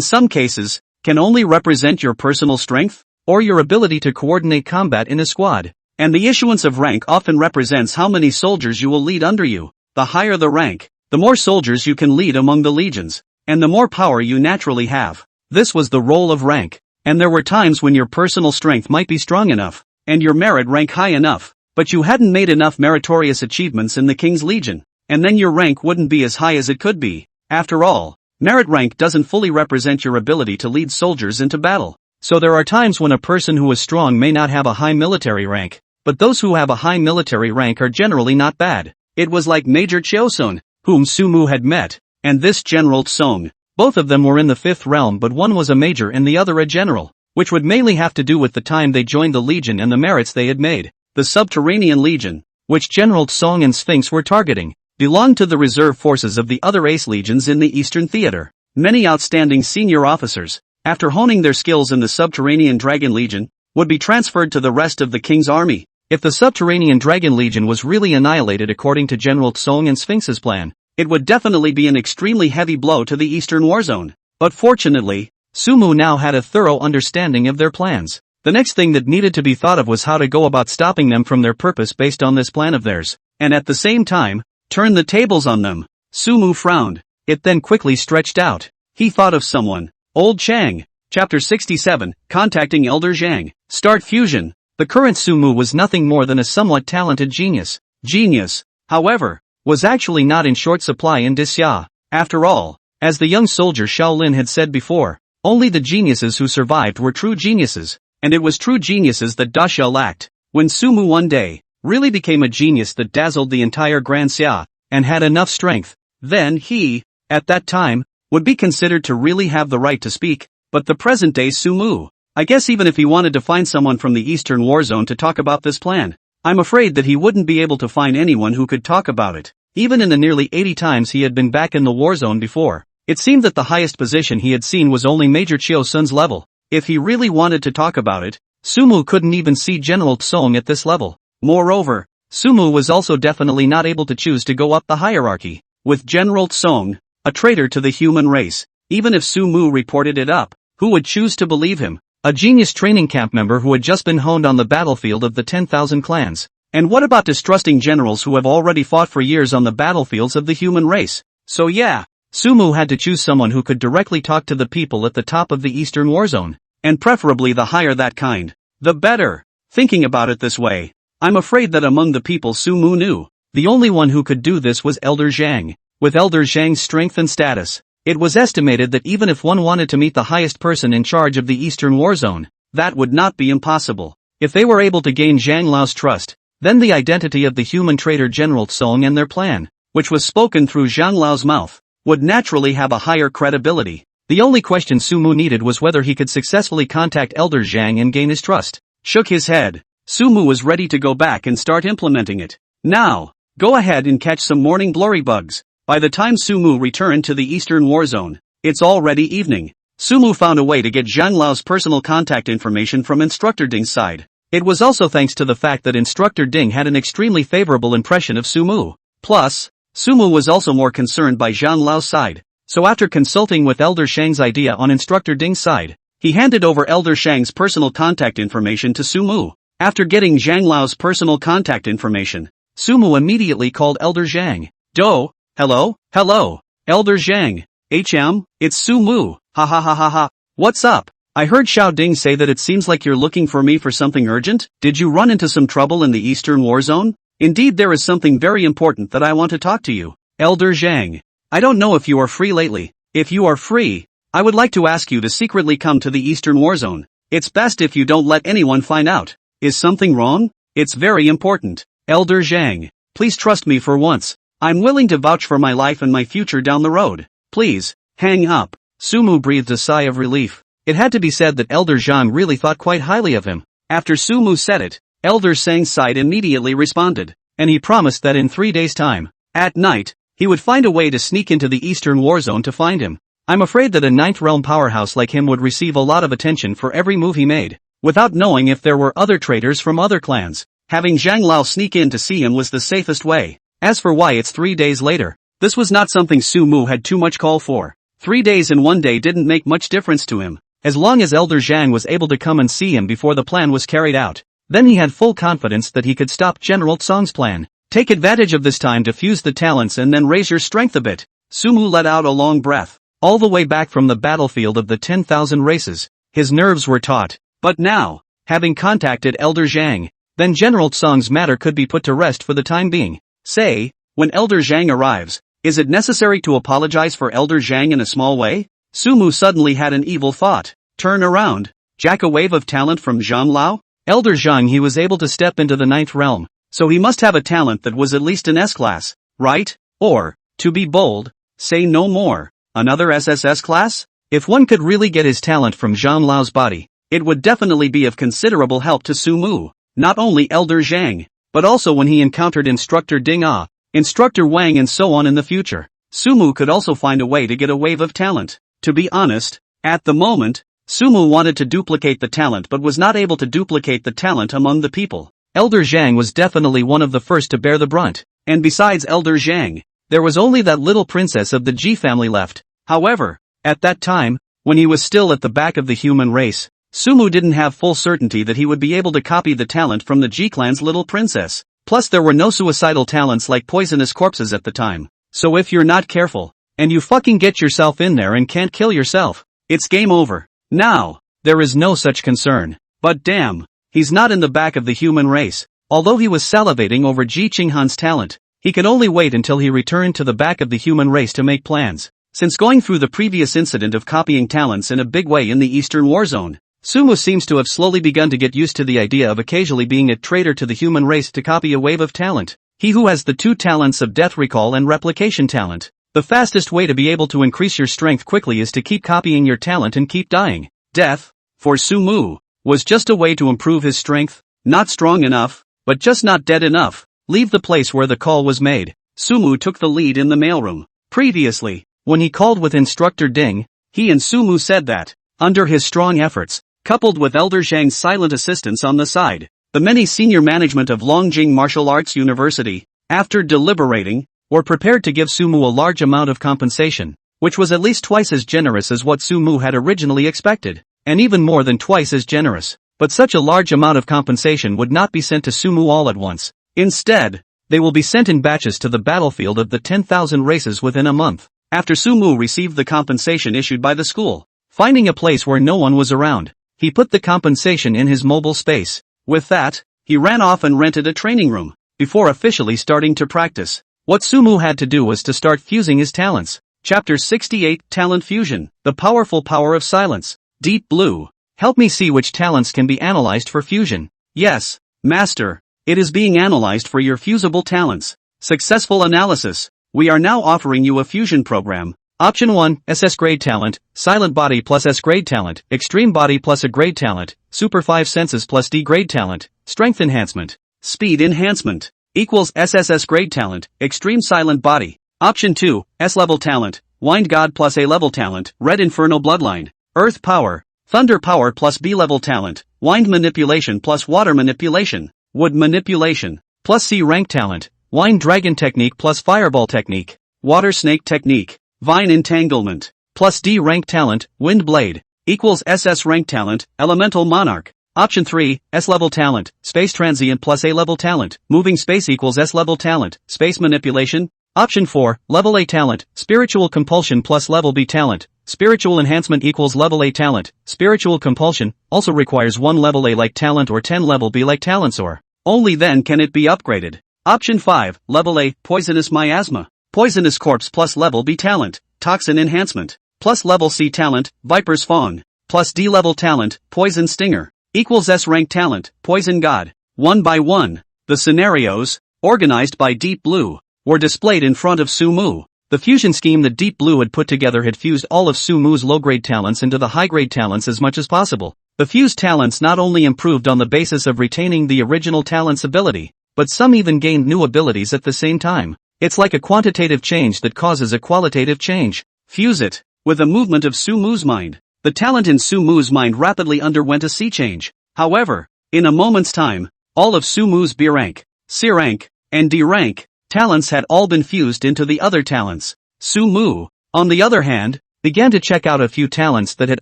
[SPEAKER 1] some cases, can only represent your personal strength, or your ability to coordinate combat in a squad, and the issuance of rank often represents how many soldiers you will lead under you. The higher the rank, the more soldiers you can lead among the legions, and the more power you naturally have. This was the role of rank, and there were times when your personal strength might be strong enough, and your merit rank high enough, but you hadn't made enough meritorious achievements in the King's Legion, and then your rank wouldn't be as high as it could be. After all, merit rank doesn't fully represent your ability to lead soldiers into battle. So there are times when a person who is strong may not have a high military rank, but those who have a high military rank are generally not bad. It was like Major Chosun, whom Sumu had met, and this General Tsong. Both of them were in the 5th realm, but one was a major and the other a general, which would mainly have to do with the time they joined the Legion and the merits they had made. The Subterranean Legion, which General Tsong and Sphinx were targeting, belonged to the reserve forces of the other ace legions in the Eastern Theater. Many outstanding senior officers, after honing their skills in the Subterranean Dragon Legion, would be transferred to the rest of the King's army. If the Subterranean Dragon Legion was really annihilated according to General Tsong and Sphinx's plan, it would definitely be an extremely heavy blow to the Eastern Warzone. But fortunately, Sumu now had a thorough understanding of their plans. The next thing that needed to be thought of was how to go about stopping them from their purpose based on this plan of theirs, and at the same time, turn the tables on them. Sumu frowned. It then quickly stretched out. He thought of someone. Old Chang. Chapter 67, Contacting Elder Zhang. Start fusion. The current Sumu was nothing more than a somewhat talented genius. Genius, however, was actually not in short supply in Disya. After all, as the young soldier Shaolin had said before, Only the geniuses who survived were true geniuses, and it was true geniuses that Dasha lacked. When Sumu one day really became a genius that dazzled the entire Grand Xia, and had enough strength, then he, at that time, would be considered to really have the right to speak. But the present-day Sumu, I guess even if he wanted to find someone from the Eastern War Zone to talk about this plan, I'm afraid that he wouldn't be able to find anyone who could talk about it. Even in the nearly 80 times he had been back in the war zone before, it seemed that the highest position he had seen was only Major Chiu Sun's level. If he really wanted to talk about it, Sumu couldn't even see General Tsong at this level. Moreover, Sumu was also definitely not able to choose to go up the hierarchy. With General Tsong, a traitor to the human race, even if Sumu reported it up, who would choose to believe him? A genius training camp member who had just been honed on the battlefield of the 10,000 clans. And what about distrusting generals who have already fought for years on the battlefields of the human race? So yeah, Sumu had to choose someone who could directly talk to the people at the top of the Eastern War Zone. And preferably the higher that kind, the better. Thinking about it this way, I'm afraid that among the people Sumu knew, the only one who could do this was Elder Zhang. With Elder Zhang's strength and status, it was estimated that even if one wanted to meet the highest person in charge of the Eastern War Zone, that would not be impossible. If they were able to gain Zhang Lao's trust, then the identity of the human traitor General Tsong and their plan, which was spoken through Zhang Lao's mouth, would naturally have a higher credibility. The only question Sumu needed was whether he could successfully contact Elder Zhang and gain his trust. Shook his head. Sumu was ready to go back and start implementing it. Now, go ahead and catch some morning glory bugs. By the time Sumu returned to the Eastern War Zone, it's already evening. Sumu found a way to get Zhang Lao's personal contact information from Instructor Ding's side. It was also thanks to the fact that Instructor Ding had an extremely favorable impression of Sumu. Plus, Sumu was also more concerned by Zhang Lao's side. So after consulting with Elder Shang's idea on Instructor Ding's side, he handed over Elder Shang's personal contact information to Sumu. After getting Zhang Lao's personal contact information, Sumu immediately called Elder Zhang. Do. Hello, Elder Zhang. It's Sumu. Ha ha ha ha ha. What's up? I heard Xiao Ding say that it seems like you're looking for me for something urgent. Did you run into some trouble in the Eastern War Zone? Indeed, there is something very important that I want to talk to you. Elder Zhang. I don't know if you are free lately. If you are free, I would like to ask you to secretly come to the Eastern War Zone. It's best if you don't let anyone find out. Is something wrong? It's very important. Elder Zhang. Please trust me for once. I'm willing to vouch for my life and my future down the road. Please, hang up. Sumu breathed a sigh of relief. It had to be said that Elder Zhang really thought quite highly of him. After Sumu said it, Elder Zhang's side immediately responded, and he promised that in 3 days' time, at night, he would find a way to sneak into the Eastern War Zone to find him. I'm afraid that a Ninth Realm powerhouse like him would receive a lot of attention for every move he made, without knowing if there were other traitors from other clans. Having Zhang Lao sneak in to see him was the safest way. As for why it's 3 days later, this was not something Sumu had too much call for. 3 days and 1 day didn't make much difference to him. As long as Elder Zhang was able to come and see him before the plan was carried out, then he had full confidence that he could stop General Tsong's plan. Take advantage of this time to fuse the talents and then raise your strength a bit. Sumu let out a long breath. All the way back from the battlefield of the 10,000 races, his nerves were taut. But now, having contacted Elder Zhang, then General Tsong's matter could be put to rest for the time being. Say, when Elder Zhang arrives, is it necessary to apologize for Elder Zhang in a small way? Sumu suddenly had an evil thought. Turn around. Jack a wave of talent from Zhang Lao? Elder Zhang, he was able to step into the 9th realm, so he must have a talent that was at least an S-class, right? Or, to be bold, say no more, another SSS class? If one could really get his talent from Zhang Lao's body, it would definitely be of considerable help to Sumu. Not only Elder Zhang, but also when he encountered Instructor Ding Ah, Instructor Wang and so on in the future. Sumu could also find a way to get a wave of talent. To be honest, at the moment, Sumu wanted to duplicate the talent but was not able to duplicate the talent among the people. Elder Zhang was definitely one of the first to bear the brunt, and besides Elder Zhang, there was only that little princess of the Ji family left. However, at that time, when he was still at the back of the human race, Sumu didn't have full certainty that he would be able to copy the talent from the Ji clan's little princess. Plus there were no suicidal talents like poisonous corpses at the time. So if you're not careful, and you fucking get yourself in there and can't kill yourself, it's game over. Now, there is no such concern. But damn, he's not in the back of the human race. Although he was salivating over Ji Qinghan's talent, he could only wait until he returned to the back of the human race to make plans. Since going through the previous incident of copying talents in a big way in the Eastern War Zone, Sumu seems to have slowly begun to get used to the idea of occasionally being a traitor to the human race to copy a wave of talent. He who has the two talents of death recall and replication talent. The fastest way to be able to increase your strength quickly is to keep copying your talent and keep dying. Death, for Sumu, was just a way to improve his strength. Not strong enough, but just not dead enough. Leave the place where the call was made. Sumu took the lead in the mailroom. Previously, when he called with Instructor Ding, he and Sumu said that, under his strong efforts, coupled with Elder Zhang's silent assistance on the side, the many senior management of Longjing Martial Arts University, after deliberating, were prepared to give Sumu a large amount of compensation, which was at least twice as generous as what Sumu had originally expected, and even more than twice as generous. But such a large amount of compensation would not be sent to Sumu all at once. Instead, they will be sent in batches to the battlefield of the 10,000 races within a month. After Sumu received the compensation issued by the school, finding a place where no one was around, he put the compensation in his mobile space. With that, he ran off and rented a training room, before officially starting to practice. What Sumu had to do was to start fusing his talents. Chapter 68 Talent Fusion. The Powerful Power of Silence. Deep Blue. Help me see which talents can be analyzed for fusion. Yes, Master. It is being analyzed for your fusible talents. Successful analysis. We are now offering you a fusion program. Option 1, SS grade talent, silent body plus S grade talent, extreme body plus A grade talent, super 5 senses plus D grade talent, strength enhancement, speed enhancement, equals SSS grade talent, extreme silent body. Option 2, S level talent, wind god plus A level talent, red infernal bloodline, earth power, thunder power plus B level talent, wind manipulation plus water manipulation, wood manipulation, plus C rank talent, wind dragon technique plus fireball technique, water snake technique, vine entanglement, plus D rank talent, wind blade, equals SS rank talent, elemental monarch. Option 3, S level talent, space transient plus A level talent, moving space equals S level talent, space manipulation. Option 4, level A talent, spiritual compulsion plus level B talent, spiritual enhancement equals level A talent, spiritual compulsion, also requires 1 level A like talent or 10 level B like talents or, only then can it be upgraded. Option 5, level A, poisonous miasma, poisonous corpse plus level B talent, toxin enhancement, plus level C talent, viper's fawn, plus D level talent, poison stinger, equals S rank talent, poison god. 1 by 1, the scenarios, organized by Deep Blue, were displayed in front of Sumu. The fusion scheme that Deep Blue had put together had fused all of Sumu's low-grade talents into the high-grade talents as much as possible. The fused talents not only improved on the basis of retaining the original talent's ability, but some even gained new abilities at the same time. It's like a quantitative change that causes a qualitative change. Fuse it. With a movement of Sumu's mind, the talent in Sumu's mind rapidly underwent a sea change. However, in a moment's time, all of Sumu's B rank, C rank, and D rank talents had all been fused into the other talents. Sumu, on the other hand, began to check out a few talents that had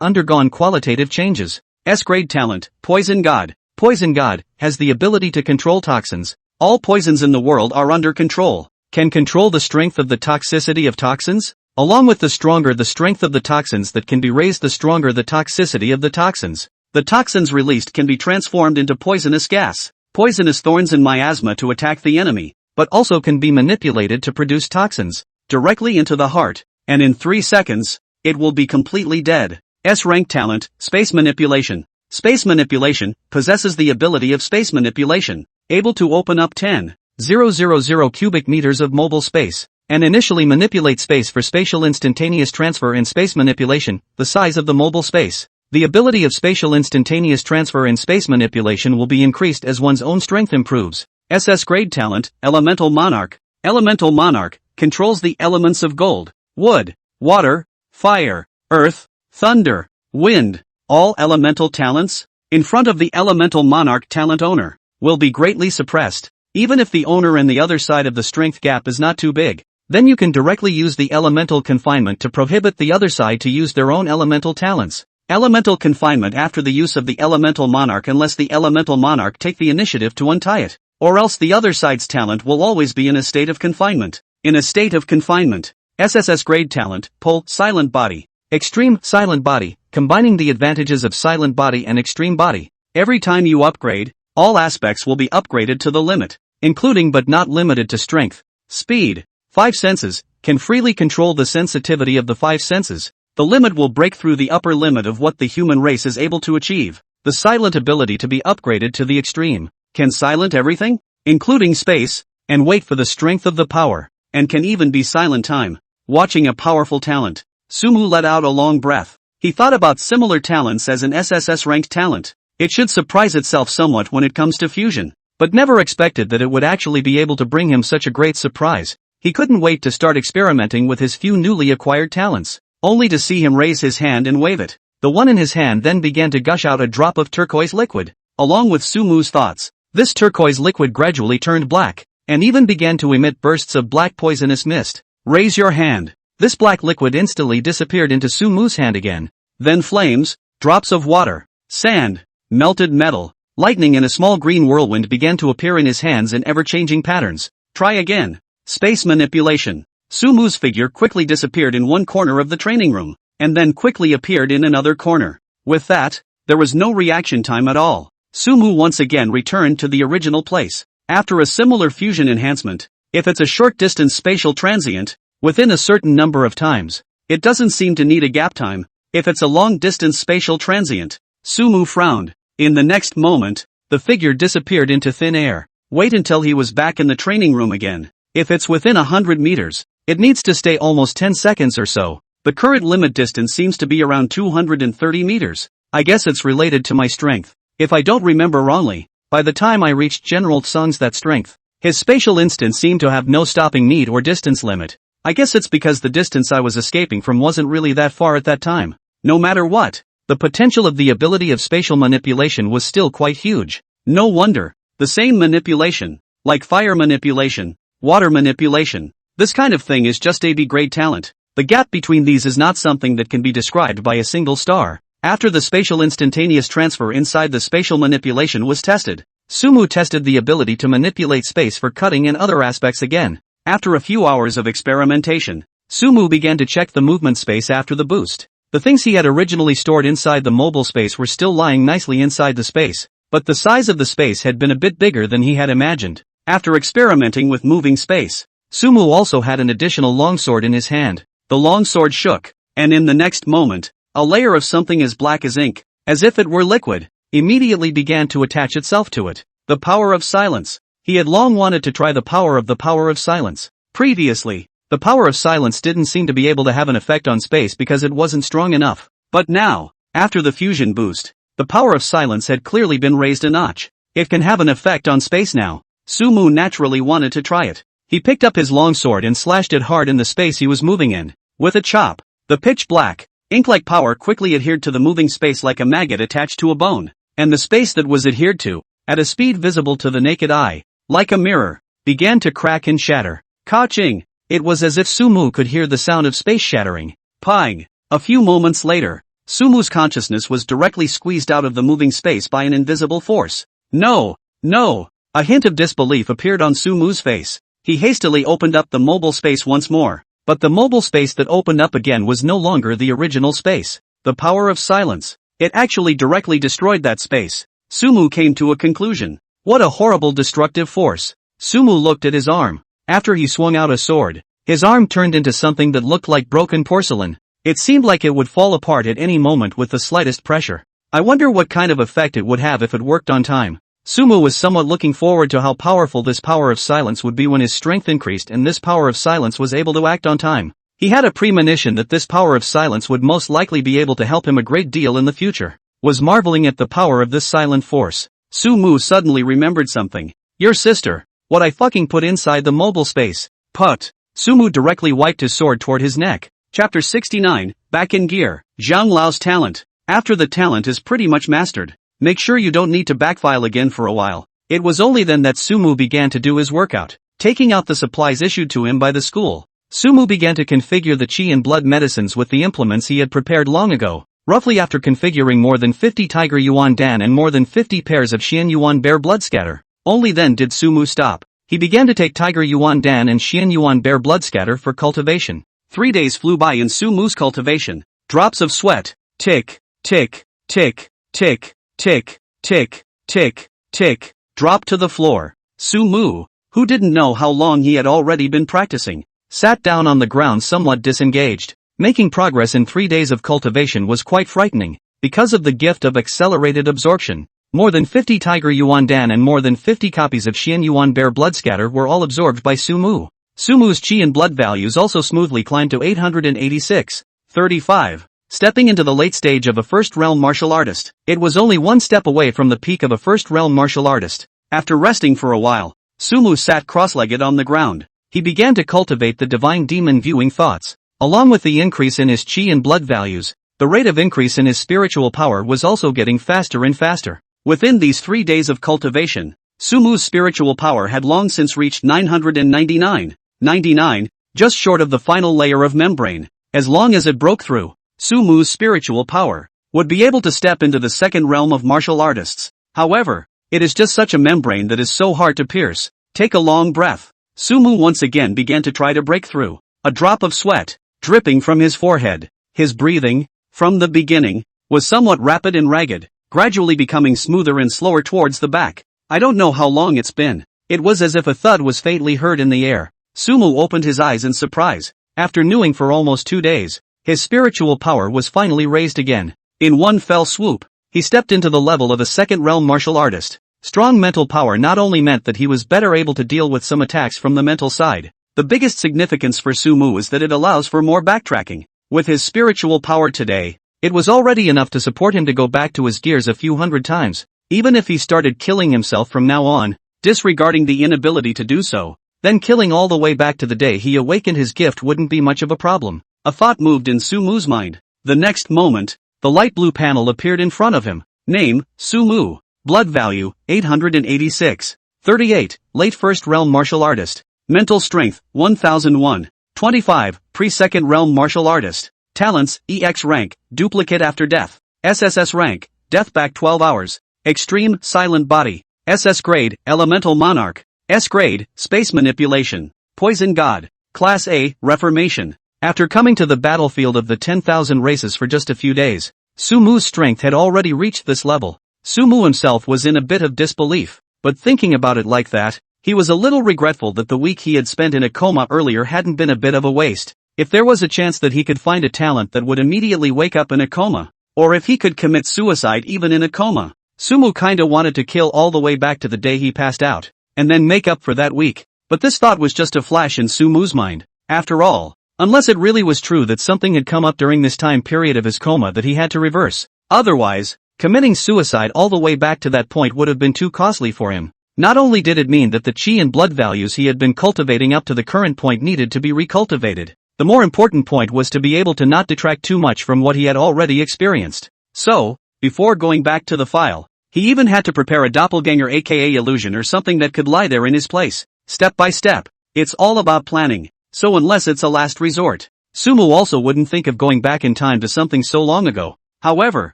[SPEAKER 1] undergone qualitative changes. S-grade talent, Poison God. Poison God has the ability to control toxins. All poisons in the world are under control. Can control the strength of the toxicity of toxins? Along with the stronger the strength of the toxins that can be raised, the stronger the toxicity of the toxins. The toxins released can be transformed into poisonous gas, poisonous thorns and miasma to attack the enemy, but also can be manipulated to produce toxins, directly into the heart, and in 3 seconds, it will be completely dead. S-rank talent, Space Manipulation. Space Manipulation possesses the ability of space manipulation, able to open up 10,000 cubic meters of mobile space, and initially manipulate space for spatial instantaneous transfer in space manipulation, the size of the mobile space. The ability of spatial instantaneous transfer in space manipulation will be increased as one's own strength improves. SS grade talent, Elemental Monarch. Elemental Monarch controls the elements of gold, wood, water, fire, earth, thunder, wind. All elemental talents, in front of the Elemental Monarch talent owner, will be greatly suppressed. Even if the owner and the other side of the strength gap is not too big, then you can directly use the elemental confinement to prohibit the other side to use their own elemental talents. Elemental confinement after the use of the Elemental Monarch unless the Elemental Monarch take the initiative to untie it, or else the other side's talent will always be in a state of confinement. In a state of confinement, SSS grade talent, Pull, Silent Body. Extreme, Silent Body, combining the advantages of Silent Body and Extreme Body. Every time you upgrade, all aspects will be upgraded to the limit, including but not limited to strength, speed, 5 senses, can freely control the sensitivity of the five senses, the limit will break through the upper limit of what the human race is able to achieve. The silent ability to be upgraded to the extreme, can silent everything, including space, and wait for the strength of the power, and can even be silent time. Watching a powerful talent, Sumu let out a long breath. He thought about similar talents as an SSS-ranked talent. It should surprise itself somewhat when it comes to fusion, but never expected that it would actually be able to bring him such a great surprise. He couldn't wait to start experimenting with his few newly acquired talents, only to see him raise his hand and wave it. The one in his hand then began to gush out a drop of turquoise liquid. Along with Sumu's thoughts, this turquoise liquid gradually turned black, and even began to emit bursts of black poisonous mist. Raise your hand. This black liquid instantly disappeared into Sumu's hand again. Then flames, drops of water, sand, melted metal, lightning and a small green whirlwind began to appear in his hands in ever-changing patterns. Try again. Space manipulation. Sumu's figure quickly disappeared in one corner of the training room, and then quickly appeared in another corner. With that, there was no reaction time at all. Sumu once again returned to the original place. After a similar fusion enhancement, if it's a short-distance spatial transient, within a certain number of times, it doesn't seem to need a gap time. If it's a long-distance spatial transient, Sumu frowned. In the next moment, the figure disappeared into thin air. Wait until he was back in the training room again. If it's within 100 meters, it needs to stay almost 10 seconds or so. The current limit distance seems to be around 230 meters. I guess it's related to my strength. If I don't remember wrongly, by the time I reached General Tsung's that strength, his spatial instance seemed to have no stopping need or distance limit. I guess it's because the distance I was escaping from wasn't really that far at that time. No matter what, the potential of the ability of spatial manipulation was still quite huge. No wonder. The same manipulation, like fire manipulation, water manipulation, this kind of thing is just AB grade talent. The gap between these is not something that can be described by a single star. After the spatial instantaneous transfer inside the spatial manipulation was tested, Sumu tested the ability to manipulate space for cutting and other aspects again. After a few hours of experimentation, Sumu began to check the movement space after the boost. The things he had originally stored inside the mobile space were still lying nicely inside the space, but the size of the space had been a bit bigger than he had imagined. After experimenting with moving space, Sumu also had an additional longsword in his hand. The longsword shook, and in the next moment, a layer of something as black as ink, as if it were liquid, immediately began to attach itself to it. The power of silence. He had long wanted to try the power of silence. Previously, the power of silence didn't seem to be able to have an effect on space because it wasn't strong enough. But now, after the fusion boost, the power of silence had clearly been raised a notch. It can have an effect on space now. Sumu naturally wanted to try it. He picked up his longsword and slashed it hard in the space he was moving in. With a chop, the pitch black, ink-like power quickly adhered to the moving space like a maggot attached to a bone, and the space that was adhered to, at a speed visible to the naked eye, like a mirror, began to crack and shatter. Ka-ching! It was as if Sumu could hear the sound of space shattering. Pang! A few moments later, Sumu's consciousness was directly squeezed out of the moving space by an invisible force. No! No! A hint of disbelief appeared on Sumu's face. He hastily opened up the mobile space once more, but the mobile space that opened up again was no longer the original space. The power of silence. It actually directly destroyed that space. Sumu came to a conclusion. What a horrible destructive force. Sumu looked at his arm. After he swung out a sword, his arm turned into something that looked like broken porcelain. It seemed like it would fall apart at any moment with the slightest pressure. I wonder what kind of effect it would have if it worked on time. Sumu was somewhat looking forward to how powerful this power of silence would be when his strength increased and this power of silence was able to act on time. He had a premonition that this power of silence would most likely be able to help him a great deal in the future. Was marveling at the power of this silent force. Sumu suddenly remembered something. Your sister. What I fucking put inside the mobile space. Put. Sumu directly wiped his sword toward his neck. Chapter 69, Back in Gear. Zhang Lao's talent. After the talent is pretty much mastered, make sure you don't need to backfile again for a while. It was only then that Sumu began to do his workout, taking out the supplies issued to him by the school. Sumu began to configure the chi and blood medicines with the implements he had prepared long ago. Roughly after configuring more than 50 Tiger Yuan Dan and more than 50 pairs of Xian Yuan Bear Blood Scatter, only then did Sumu stop. He began to take Tiger Yuan Dan and Xian Yuan Bear Blood Scatter for cultivation. 3 days flew by in Sumu's cultivation. Drops of sweat. Tick, tick, tick, tick, tick, tick, tick, tick, dropped to the floor. Sumu, who didn't know how long he had already been practicing, sat down on the ground somewhat disengaged. Making progress in 3 days of cultivation was quite frightening, because of the gift of accelerated absorption. More than 50 Tiger Yuan Dan and more than 50 copies of Xian Yuan Bear Blood Scatter were all absorbed by Sumu. Sumu's chi and blood values also smoothly climbed to 886. 35. Stepping into the late stage of a first-realm martial artist. It was only one step away from the peak of a first-realm martial artist. After resting for a while, Sumu sat cross-legged on the ground. He began to cultivate the divine demon viewing thoughts. Along with the increase in his chi and blood values, the rate of increase in his spiritual power was also getting faster and faster. Within these 3 days of cultivation, Sumu's spiritual power had long since reached 999, just short of the final layer of membrane. As long as it broke through, Sumu's spiritual power would be able to step into the second realm of martial artists. However, it is just such a membrane that is so hard to pierce. Take a long breath. Sumu once again began to try to break through. A drop of sweat, dripping from his forehead. His breathing, from the beginning, was somewhat rapid and ragged, gradually becoming smoother and slower towards the back. I don't know how long it's been. It was as if a thud was faintly heard in the air. Sumu opened his eyes in surprise. After newing for almost 2 days, his spiritual power was finally raised again. In one fell swoop, he stepped into the level of a second-realm martial artist. Strong mental power not only meant that he was better able to deal with some attacks from the mental side. The biggest significance for Sumu is that it allows for more backtracking. With his spiritual power today, it was already enough to support him to go back to his gears a few hundred times. Even if he started killing himself from now on, disregarding the inability to do so, then killing all the way back to the day he awakened his gift wouldn't be much of a problem. A thought moved in Sumu's mind. The next moment, the light blue panel appeared in front of him. Name, Sumu. Blood value, 886. 38, late first realm martial artist. Mental strength, 1001. 25, pre-second realm martial artist. Talents, EX rank, duplicate after death. SSS rank, death back 12 hours. Extreme, silent body. SS grade, elemental monarch. S grade, space manipulation. Poison god. Class A, reformation. After coming to the battlefield of the 10,000 races for just a few days, Sumu's strength had already reached this level. Sumu himself was in a bit of disbelief, but thinking about it like that, he was a little regretful that the week he had spent in a coma earlier hadn't been a bit of a waste. If there was a chance that he could find a talent that would immediately wake up in a coma, or if he could commit suicide even in a coma, Sumu kinda wanted to kill all the way back to the day he passed out, and then make up for that week. But this thought was just a flash in Sumu's mind. After all, unless it really was true that something had come up during this time period of his coma that he had to reverse. Otherwise, committing suicide all the way back to that point would have been too costly for him. Not only did it mean that the chi and blood values he had been cultivating up to the current point needed to be recultivated, the more important point was to be able to not detract too much from what he had already experienced. So, before going back to the file, he even had to prepare a doppelganger aka illusion or something that could lie there in his place. Step by step. It's all about planning. So unless it's a last resort, Sumu also wouldn't think of going back in time to something so long ago. However,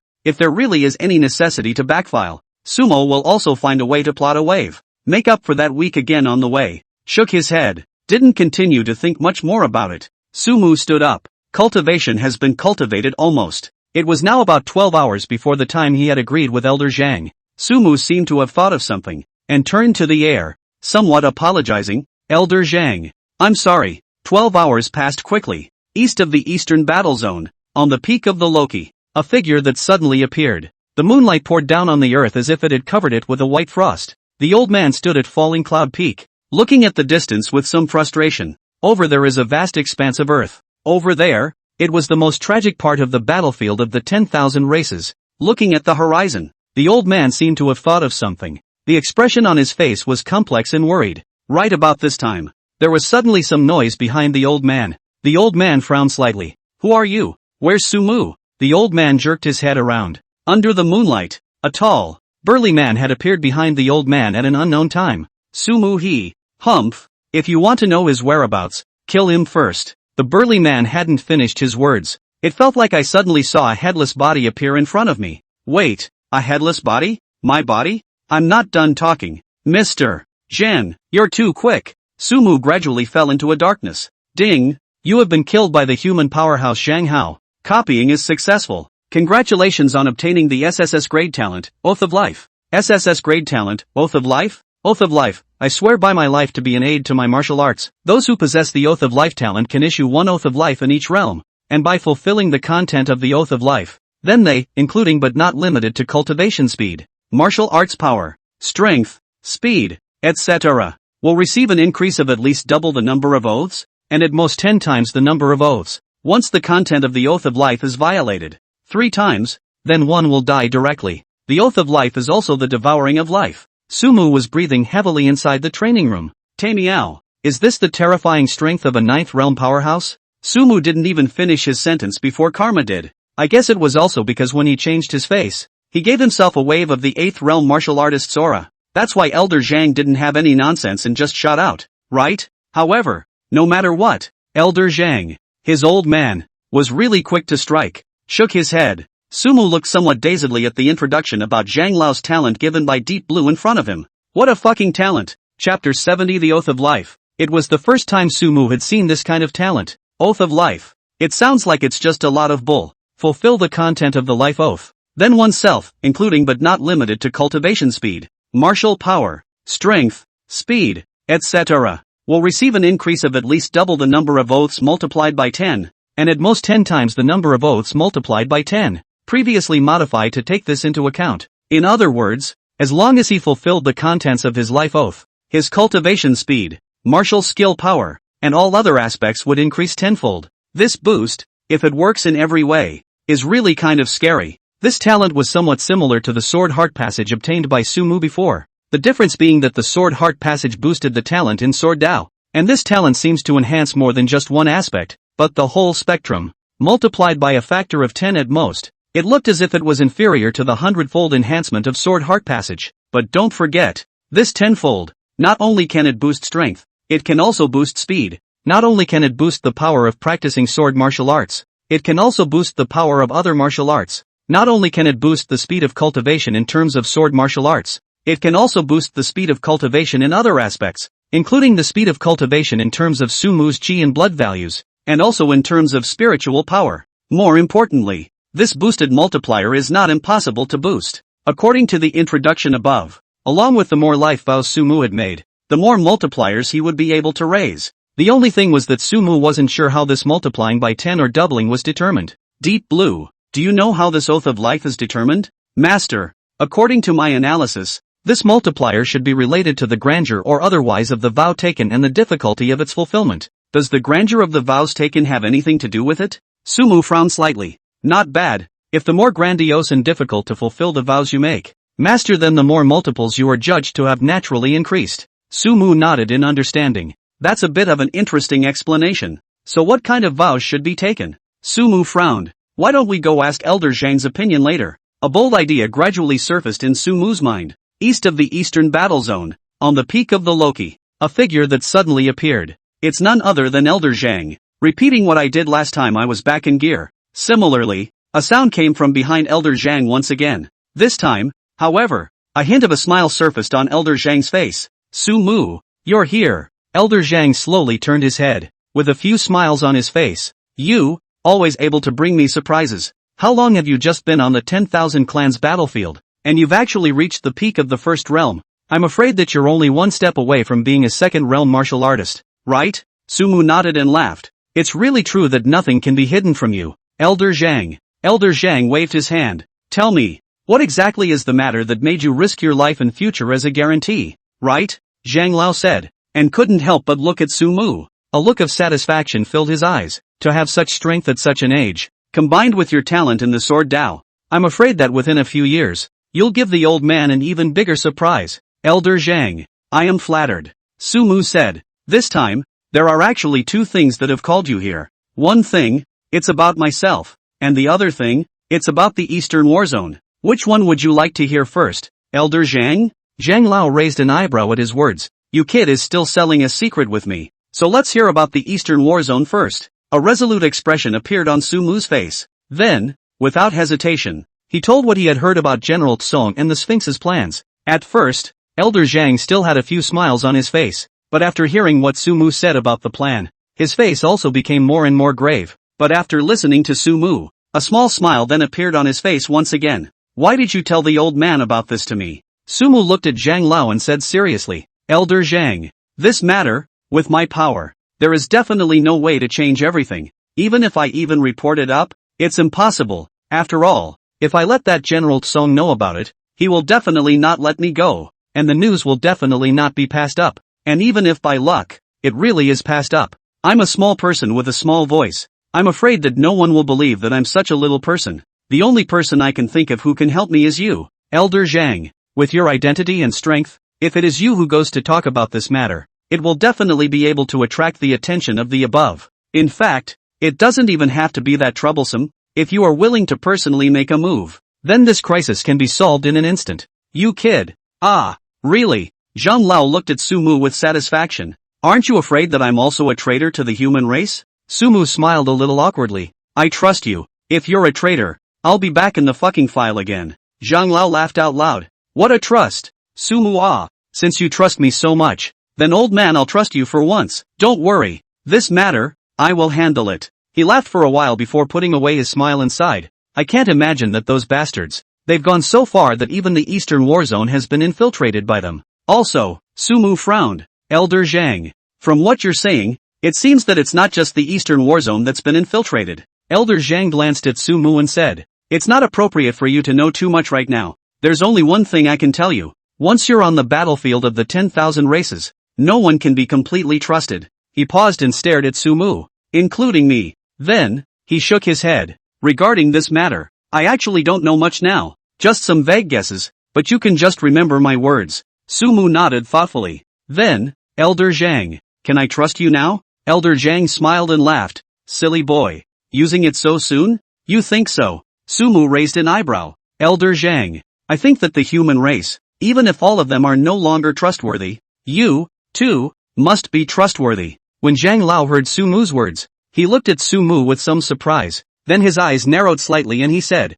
[SPEAKER 1] if there really is any necessity to backfile, Sumo will also find a way to plot a wave. Make up for that week again on the way. Shook his head. Didn't continue to think much more about it. Sumu stood up. Cultivation has been cultivated almost. It was now about 12 hours before the time he had agreed with Elder Zhang. Sumu seemed to have thought of something, and turned to the air, somewhat apologizing. Elder Zhang. I'm sorry. 12 hours passed quickly. East of the eastern battle zone, on the peak of the Loki, a figure that suddenly appeared. The moonlight poured down on the earth as if it had covered it with a white frost. The old man stood at Falling Cloud Peak, looking at the distance with some frustration. Over there is a vast expanse of earth. Over there, it was the most tragic part of the battlefield of the 10,000 races. Looking at the horizon, the old man seemed to have thought of something. The expression on his face was complex and worried. Right about this time, there was suddenly some noise behind the old man. The old man frowned slightly. Who are you? Where's Sumu? The old man jerked his head around. Under the moonlight, a tall, burly man had appeared behind the old man at an unknown time. Sumu he. Humph. If you want to know his whereabouts, kill him first. The burly man hadn't finished his words. It felt like I suddenly saw a headless body appear in front of me. Wait, a headless body? My body? I'm not done talking. Mr. Zhen, you're too quick. Sumu gradually fell into a darkness. Ding! You have been killed by the human powerhouse Zhang Hao. Copying is successful. Congratulations on obtaining the SSS grade talent, Oath of Life. SSS grade talent, Oath of Life? Oath of Life, I swear by my life to be an aid to my martial arts. Those who possess the Oath of Life talent can issue one Oath of Life in each realm, and by fulfilling the content of the Oath of Life, then they, including but not limited to cultivation speed, martial arts power, strength, speed, etc., will receive an increase of at least double the number of oaths, and at most 10 times the number of oaths. Once the content of the Oath of Life is violated 3 times, then one will die directly. The Oath of Life is also the devouring of life. Sumu was breathing heavily inside the training room. Meow. Is this the terrifying strength of a 9th realm powerhouse? Sumu didn't even finish his sentence before Karma did. I guess it was also because when he changed his face, he gave himself a wave of the 8th realm martial artist's aura. That's why Elder Zhang didn't have any nonsense and just shot out, right? However, no matter what, Elder Zhang, his old man, was really quick to strike, shook his head. Sumu looked somewhat dazedly at the introduction about Zhang Lao's talent given by Deep Blue in front of him. What a fucking talent! Chapter 70 The Oath of Life. It was the first time Sumu had seen this kind of talent. Oath of Life. It sounds like it's just a lot of bull. Fulfill the content of the life oath. Then oneself, including but not limited to cultivation speed, martial power, strength, speed, etc., will receive an increase of at least double the number of oaths multiplied by 10, and at most 10 times the number of oaths multiplied by 10, previously modified to take this into account. In other words, as long as he fulfilled the contents of his life oath, his cultivation speed, martial skill power, and all other aspects would increase tenfold. This boost, if it works in every way, is really kind of scary. This talent was somewhat similar to the Sword Heart Passage obtained by Sumu before, the difference being that the Sword Heart Passage boosted the talent in Sword Dao, and this talent seems to enhance more than just one aspect, but the whole spectrum, multiplied by a factor of 10 at most. It looked as if it was inferior to the 100-fold enhancement of Sword Heart Passage, but don't forget, this tenfold, not only can it boost strength, it can also boost speed. Not only can it boost the power of practicing sword martial arts, it can also boost the power of other martial arts. Not only can it boost the speed of cultivation in terms of sword martial arts, it can also boost the speed of cultivation in other aspects, including the speed of cultivation in terms of Sumu's chi and blood values, and also in terms of spiritual power. More importantly, this boosted multiplier is not impossible to boost. According to the introduction above, along with the more life vows Sumu had made, the more multipliers he would be able to raise. The only thing was that Sumu wasn't sure how this multiplying by 10 or doubling was determined. Deep Blue, do you know how this Oath of Life is determined? Master, according to my analysis, this multiplier should be related to the grandeur or otherwise of the vow taken and the difficulty of its fulfillment. Does the grandeur of the vows taken have anything to do with it? Sumu frowned slightly. Not bad. If the more grandiose and difficult to fulfill the vows you make, Master, then the more multiples you are judged to have naturally increased. Sumu nodded in understanding. That's a bit of an interesting explanation. So what kind of vows should be taken? Sumu frowned. Why don't we go ask Elder Zhang's opinion later? A bold idea gradually surfaced in Sumu's mind. East of the Eastern Battle Zone, on the peak of the Loki, a figure that suddenly appeared. It's none other than Elder Zhang, repeating what I did last time I was back in gear. Similarly, a sound came from behind Elder Zhang once again. This time, however, a hint of a smile surfaced on Elder Zhang's face. Sumu, you're here. Elder Zhang slowly turned his head, with a few smiles on his face. You, always able to bring me surprises. How long have you just been on the 10,000 clans battlefield? And you've actually reached the peak of the first realm. I'm afraid that you're only one step away from being a second realm martial artist, right? Sumu nodded and laughed. It's really true that nothing can be hidden from you, Elder Zhang. Elder Zhang waved his hand. Tell me, what exactly is the matter that made you risk your life and future as a guarantee, right? Zhang Lao said, and couldn't help but look at Sumu. A look of satisfaction filled his eyes. To have such strength at such an age, combined with your talent in the Sword Dao, I'm afraid that within a few years, you'll give the old man an even bigger surprise. Elder Zhang, I am flattered. Sumu said, this time, there are actually two things that have called you here. One thing, it's about myself, and the other thing, it's about the Eastern Warzone. Which one would you like to hear first, Elder Zhang? Zhang Lao raised an eyebrow at his words. You kid is still selling a secret with me, so let's hear about the Eastern Warzone first. A resolute expression appeared on Sumu's face. Then, without hesitation, he told what he had heard about General Tsong and the Sphinx's plans. At first, Elder Zhang still had a few smiles on his face, but after hearing what Sumu said about the plan, his face also became more and more grave. But after listening to Sumu, a small smile then appeared on his face once again. Why did you tell the old man about this to me? Sumu looked at Zhang Lao and said seriously, Elder Zhang. This matter, with my power, there is definitely no way to change everything. Even if I even report it up, it's impossible. After all, if I let that General Song know about it, he will definitely not let me go, and the news will definitely not be passed up. And even if by luck, it really is passed up, I'm a small person with a small voice. I'm afraid that no one will believe that I'm such a little person. The only person I can think of who can help me is you, Elder Zhang. With your identity and strength, if it is you who goes to talk about this matter, it will definitely be able to attract the attention of the above. In fact, it doesn't even have to be that troublesome. If you are willing to personally make a move, then this crisis can be solved in an instant. You kid. Ah, really? Zhang Lao looked at Sumu with satisfaction. Aren't you afraid that I'm also a traitor to the human race? Sumu smiled a little awkwardly. I trust you. If you're a traitor, I'll be back in the fucking file again. Zhang Lao laughed out loud. What a trust. Sumu ah, since you trust me so much, then old man I'll trust you for once. Don't worry. This matter, I will handle it. He laughed for a while before putting away his smile and sighed. I can't imagine that those bastards, they've gone so far that even the Eastern War Zone has been infiltrated by them. Also, Sumu frowned. Elder Zhang. From what you're saying, it seems that it's not just the Eastern War Zone that's been infiltrated. Elder Zhang glanced at Sumu and said, it's not appropriate for you to know too much right now. There's only one thing I can tell you. Once you're on the battlefield of the 10,000 races, no one can be completely trusted. He paused and stared at Sumu, including me. Then, he shook his head. Regarding this matter, I actually don't know much now. Just some vague guesses, but you can just remember my words. Sumu nodded thoughtfully. Then, Elder Zhang, can I trust you now? Elder Zhang smiled and laughed. Silly boy. Using it so soon? You think so? Sumu raised an eyebrow. Elder Zhang, I think that the human race, even if all of them are no longer trustworthy, you, too, must be trustworthy. When Zhang Lao heard Sumu's words, he looked at Sumu with some surprise. Then his eyes narrowed slightly and he said,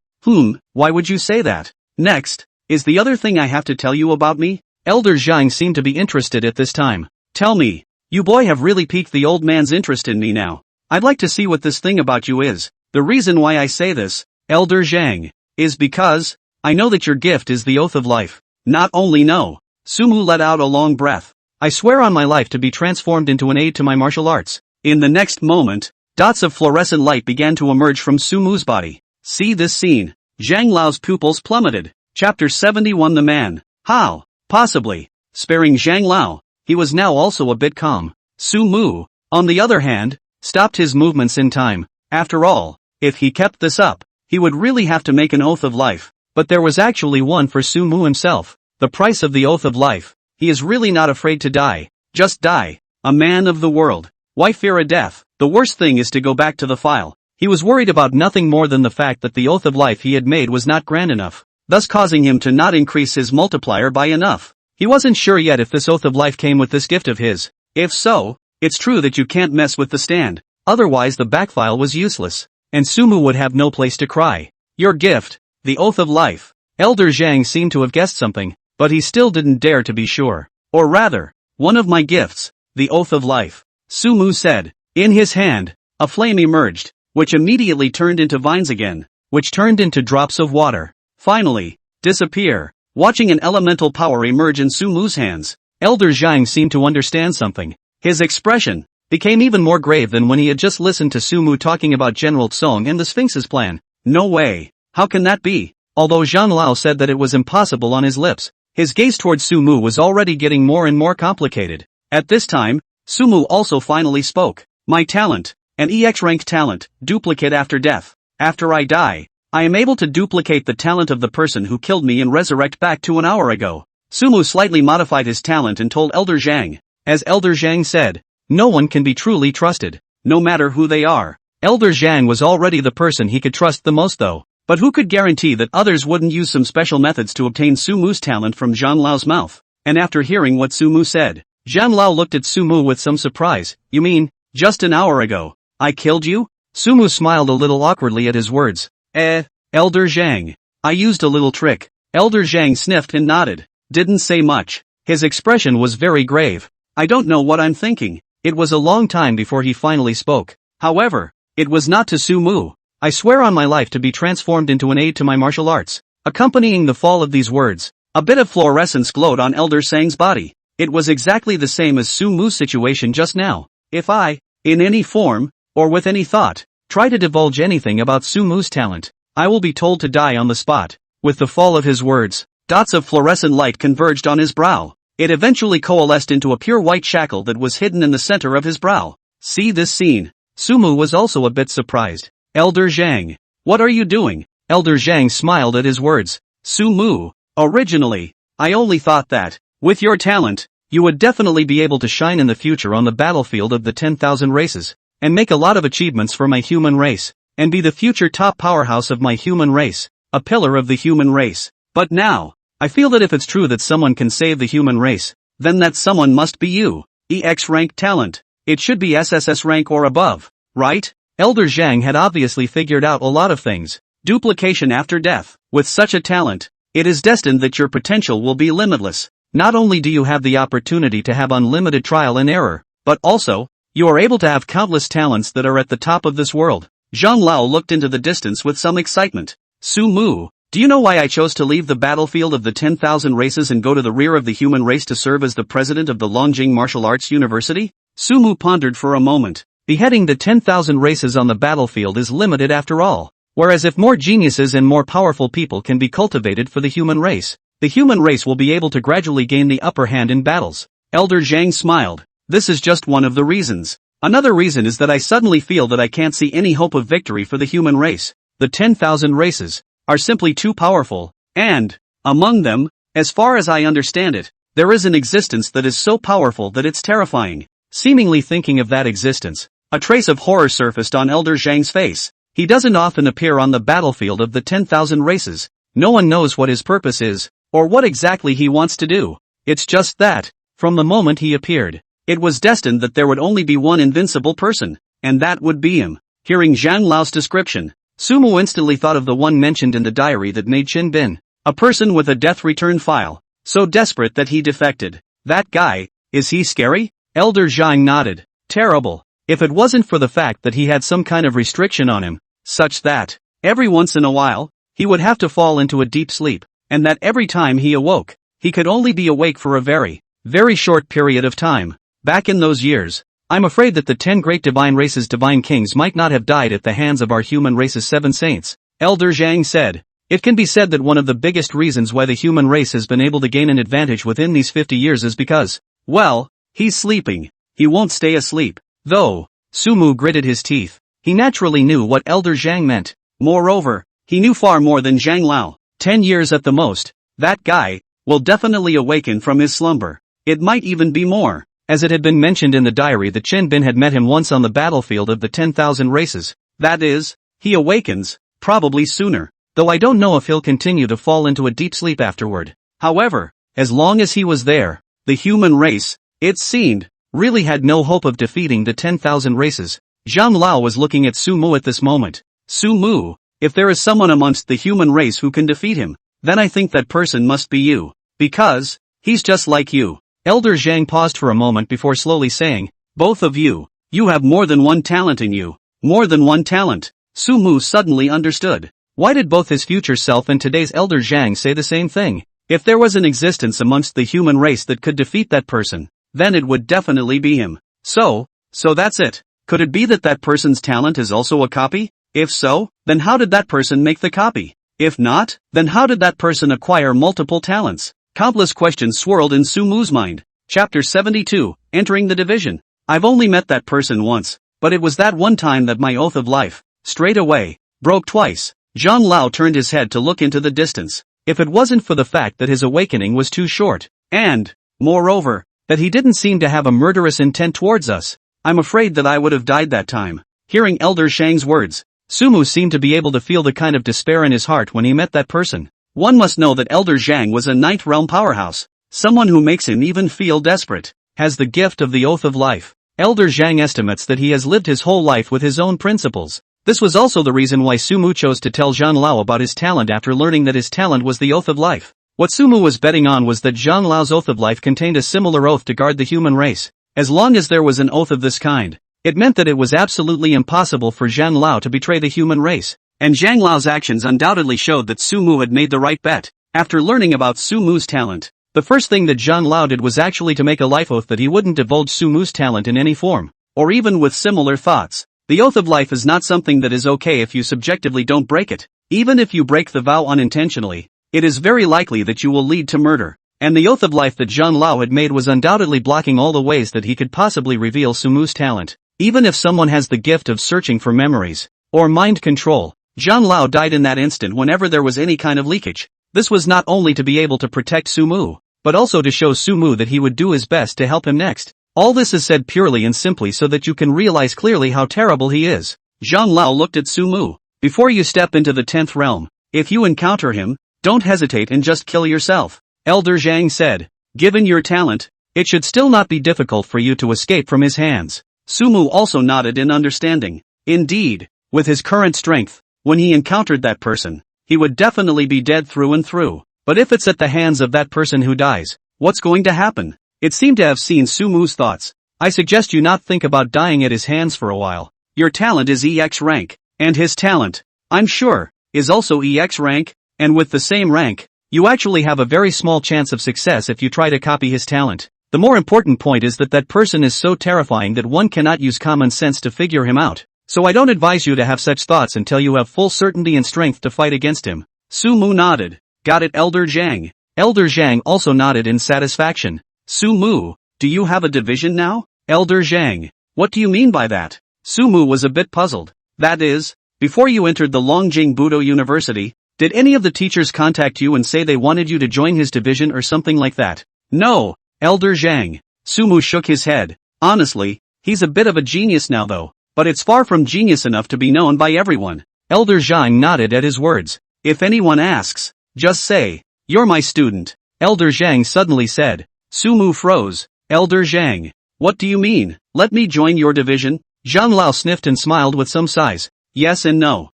[SPEAKER 1] why would you say that? Next, is the other thing I have to tell you about me? Elder Zhang seemed to be interested at this time. Tell me. You boy have really piqued the old man's interest in me now. I'd like to see what this thing about you is. The reason why I say this, Elder Zhang, is because, I know that your gift is the oath of life. Not only know. Sumu let out a long breath. I swear on my life to be transformed into an aid to my martial arts. In the next moment, dots of fluorescent light began to emerge from Sumu's body. See this scene. Zhang Lao's pupils plummeted. Chapter 71 The Man. How? Possibly. Sparing Zhang Lao, he was now also a bit calm. Sumu, on the other hand, stopped his movements in time. After all, if he kept this up, he would really have to make an oath of life. But there was actually one for Sumu himself. The price of the oath of life. He is really not afraid to die. Just die. A man of the world. Why fear a death? The worst thing is to go back to the file. He was worried about nothing more than the fact that the oath of life he had made was not grand enough, thus causing him to not increase his multiplier by enough. He wasn't sure yet if this oath of life came with this gift of his. If so, it's true that you can't mess with the stand. Otherwise the backfile was useless, and Sumu would have no place to cry. Your gift, the oath of life. Elder Zhang seemed to have guessed something, but he still didn't dare to be sure. Or rather, one of my gifts, the oath of life. Sumu said. In his hand, a flame emerged, which immediately turned into vines again, which turned into drops of water. Finally, disappear. Watching an elemental power emerge in Sumu's hands, Elder Zhang seemed to understand something. His expression became even more grave than when he had just listened to Sumu talking about General Song and the Sphinx's plan. No way. How can that be? Although Zhang Lao said that it was impossible on his lips, his gaze towards Sumu was already getting more and more complicated. At this time, Sumu also finally spoke. My talent, an EX rank talent, duplicate after death. After I die, I am able to duplicate the talent of the person who killed me and resurrect back to an hour ago. Sumu slightly modified his talent and told Elder Zhang. As Elder Zhang said, no one can be truly trusted, no matter who they are. Elder Zhang was already the person he could trust the most though. But who could guarantee that others wouldn't use some special methods to obtain Sumu's talent from Zhang Lao's mouth? And after hearing what Sumu said, Zhang Lao looked at Sumu with some surprise. You mean, just an hour ago, I killed you? Sumu smiled a little awkwardly at his words. Elder Zhang. I used a little trick. Elder Zhang sniffed and nodded. Didn't say much. His expression was very grave. I don't know what I'm thinking. It was a long time before he finally spoke. However, it was not to Sumu. I swear on my life to be transformed into an aid to my martial arts. Accompanying the fall of these words, a bit of fluorescence glowed on Elder Zhang's body. It was exactly the same as Su Mu's situation just now. If I, in any form, or with any thought, try to divulge anything about Su Mu's talent, I will be told to die on the spot. With the fall of his words, dots of fluorescent light converged on his brow. It eventually coalesced into a pure white shackle that was hidden in the center of his brow. See this scene. Su Mu was also a bit surprised. Elder Zhang. What are you doing? Elder Zhang smiled at his words. Su Mu. Originally, I only thought that, with your talent, you would definitely be able to shine in the future on the battlefield of the 10,000 races, and make a lot of achievements for my human race, and be the future top powerhouse of my human race, a pillar of the human race. But now, I feel that if it's true that someone can save the human race, then that someone must be you. EX rank talent. It should be SSS rank or above, right? Elder Zhang had obviously figured out a lot of things. Duplication after death. With such a talent, it is destined that your potential will be limitless. Not only do you have the opportunity to have unlimited trial and error, but also, you are able to have countless talents that are at the top of this world. Zhang Lao looked into the distance with some excitement. Su Mu, do you know why I chose to leave the battlefield of the 10,000 races and go to the rear of the human race to serve as the president of the Longjing Martial Arts University? Su Mu pondered for a moment. Beheading the 10,000 races on the battlefield is limited after all. Whereas if more geniuses and more powerful people can be cultivated for the human race will be able to gradually gain the upper hand in battles. Elder Zhang smiled. This is just one of the reasons. Another reason is that I suddenly feel that I can't see any hope of victory for the human race. The 10,000 races are simply too powerful, and, among them, as far as I understand it, there is an existence that is so powerful that it's terrifying. Seemingly thinking of that existence, a trace of horror surfaced on Elder Zhang's face. He doesn't often appear on the battlefield of the 10,000 races. No one knows what his purpose is, or what exactly he wants to do. It's just that, from the moment he appeared, it was destined that there would only be one invincible person, and that would be him. Hearing Zhang Lao's description, Su Mu instantly thought of the one mentioned in the diary that made Qin Bin, a person with a death return file, so desperate that he defected. That guy, is he scary? Elder Zhang nodded. Terrible. If it wasn't for the fact that he had some kind of restriction on him, such that, every once in a while, he would have to fall into a deep sleep, and that every time he awoke, he could only be awake for a very, very short period of time. Back in those years, I'm afraid that the 10 great divine races' divine kings might not have died at the hands of our human race's 7 saints. Elder Zhang said. It can be said that one of the biggest reasons why the human race has been able to gain an advantage within these 50 years is because, well, he's sleeping. He won't stay asleep. Though, Su Mu gritted his teeth. He naturally knew what Elder Zhang meant. Moreover, he knew far more than Zhang Lao. 10 years at the most. That guy will definitely awaken from his slumber. It might even be more. As it had been mentioned in the diary that Qin Bin had met him once on the battlefield of the 10,000 races. That is, he awakens, probably sooner. Though I don't know if he'll continue to fall into a deep sleep afterward. However, as long as he was there, the human race, it seemed, really had no hope of defeating the 10,000 races. Zhang Lao was looking at Su Mu at this moment. Su Mu, if there is someone amongst the human race who can defeat him, then I think that person must be you. Because, he's just like you. Elder Zhang paused for a moment before slowly saying, both of you, you have more than one talent in you. More than one talent. Su Mu suddenly understood. Why did both his future self and today's Elder Zhang say the same thing? If there was an existence amongst the human race that could defeat that person, then it would definitely be him. So that's it. Could it be that that person's talent is also a copy? If so, then how did that person make the copy? If not, then how did that person acquire multiple talents? Countless questions swirled in Su Mu's mind. Chapter 72, Entering the Division. I've only met that person once, but it was that one time that my oath of life, straight away, broke twice. Zhang Lao turned his head to look into the distance. If it wasn't for the fact that his awakening was too short, and, moreover, that he didn't seem to have a murderous intent towards us, I'm afraid that I would have died that time. Hearing Elder Zhang's words, Su Mu seemed to be able to feel the kind of despair in his heart when he met that person. One must know that Elder Zhang was a Ninth Realm powerhouse, someone who makes him even feel desperate, has the gift of the oath of life. Elder Zhang estimates that he has lived his whole life with his own principles. This was also the reason why Su Mu chose to tell Zhang Lao about his talent after learning that his talent was the oath of life. What Su Mu was betting on was that Zhang Lao's oath of life contained a similar oath to guard the human race. As long as there was an oath of this kind, it meant that it was absolutely impossible for Zhang Lao to betray the human race. And Zhang Lao's actions undoubtedly showed that Su Mu had made the right bet. After learning about Su Mu's talent, The first thing that Zhang Lao did was actually to make a life oath that he wouldn't divulge Sumu's talent in any form, or even with similar thoughts. The oath of life is not something that is okay if you subjectively don't break it. Even if you break the vow unintentionally, it is very likely that you will lead to murder. And the oath of life that Zhang Lao had made was undoubtedly blocking all the ways that he could possibly reveal Sumu's talent. Even if someone has the gift of searching for memories, or mind control, Zhang Lao died in that instant whenever there was any kind of leakage. This was not only to be able to protect Sumu, but also to show Sumu that he would do his best to help him next. All this is said purely and simply so that you can realize clearly how terrible he is. Zhang Lao looked at Sumu. Before you step into the 10th realm, if you encounter him, don't hesitate and just kill yourself. Elder Zhang said. Given your talent, it should still not be difficult for you to escape from his hands. Sumu also nodded in understanding. Indeed, with his current strength, when he encountered that person, he would definitely be dead through and through. But if it's at the hands of that person who dies, what's going to happen? It seemed to have seen Sumu's thoughts. I suggest you not think about dying at his hands for a while. Your talent is EX rank, and his talent, I'm sure, is also EX rank, and with the same rank, you actually have a very small chance of success if you try to copy his talent. The more important point is that that person is so terrifying that one cannot use common sense to figure him out. So I don't advise you to have such thoughts until you have full certainty and strength to fight against him. Sumu nodded. Got it, Elder Zhang. Elder Zhang also nodded in satisfaction. Sumu, do you have a division now? Elder Zhang, what do you mean by that? Sumu was a bit puzzled. That is, before you entered the Longjing Budo University, did any of the teachers contact you and say they wanted you to join his division or something like that? No, Elder Zhang. Sumu shook his head. Honestly, he's a bit of a genius now though, but it's far from genius enough to be known by everyone. Elder Zhang nodded at his words. If anyone asks, just say, you're my student. Elder Zhang suddenly said. Sumu froze. Elder Zhang, what do you mean? Let me join your division? Zhang Lao sniffed and smiled with some sighs. Yes and no.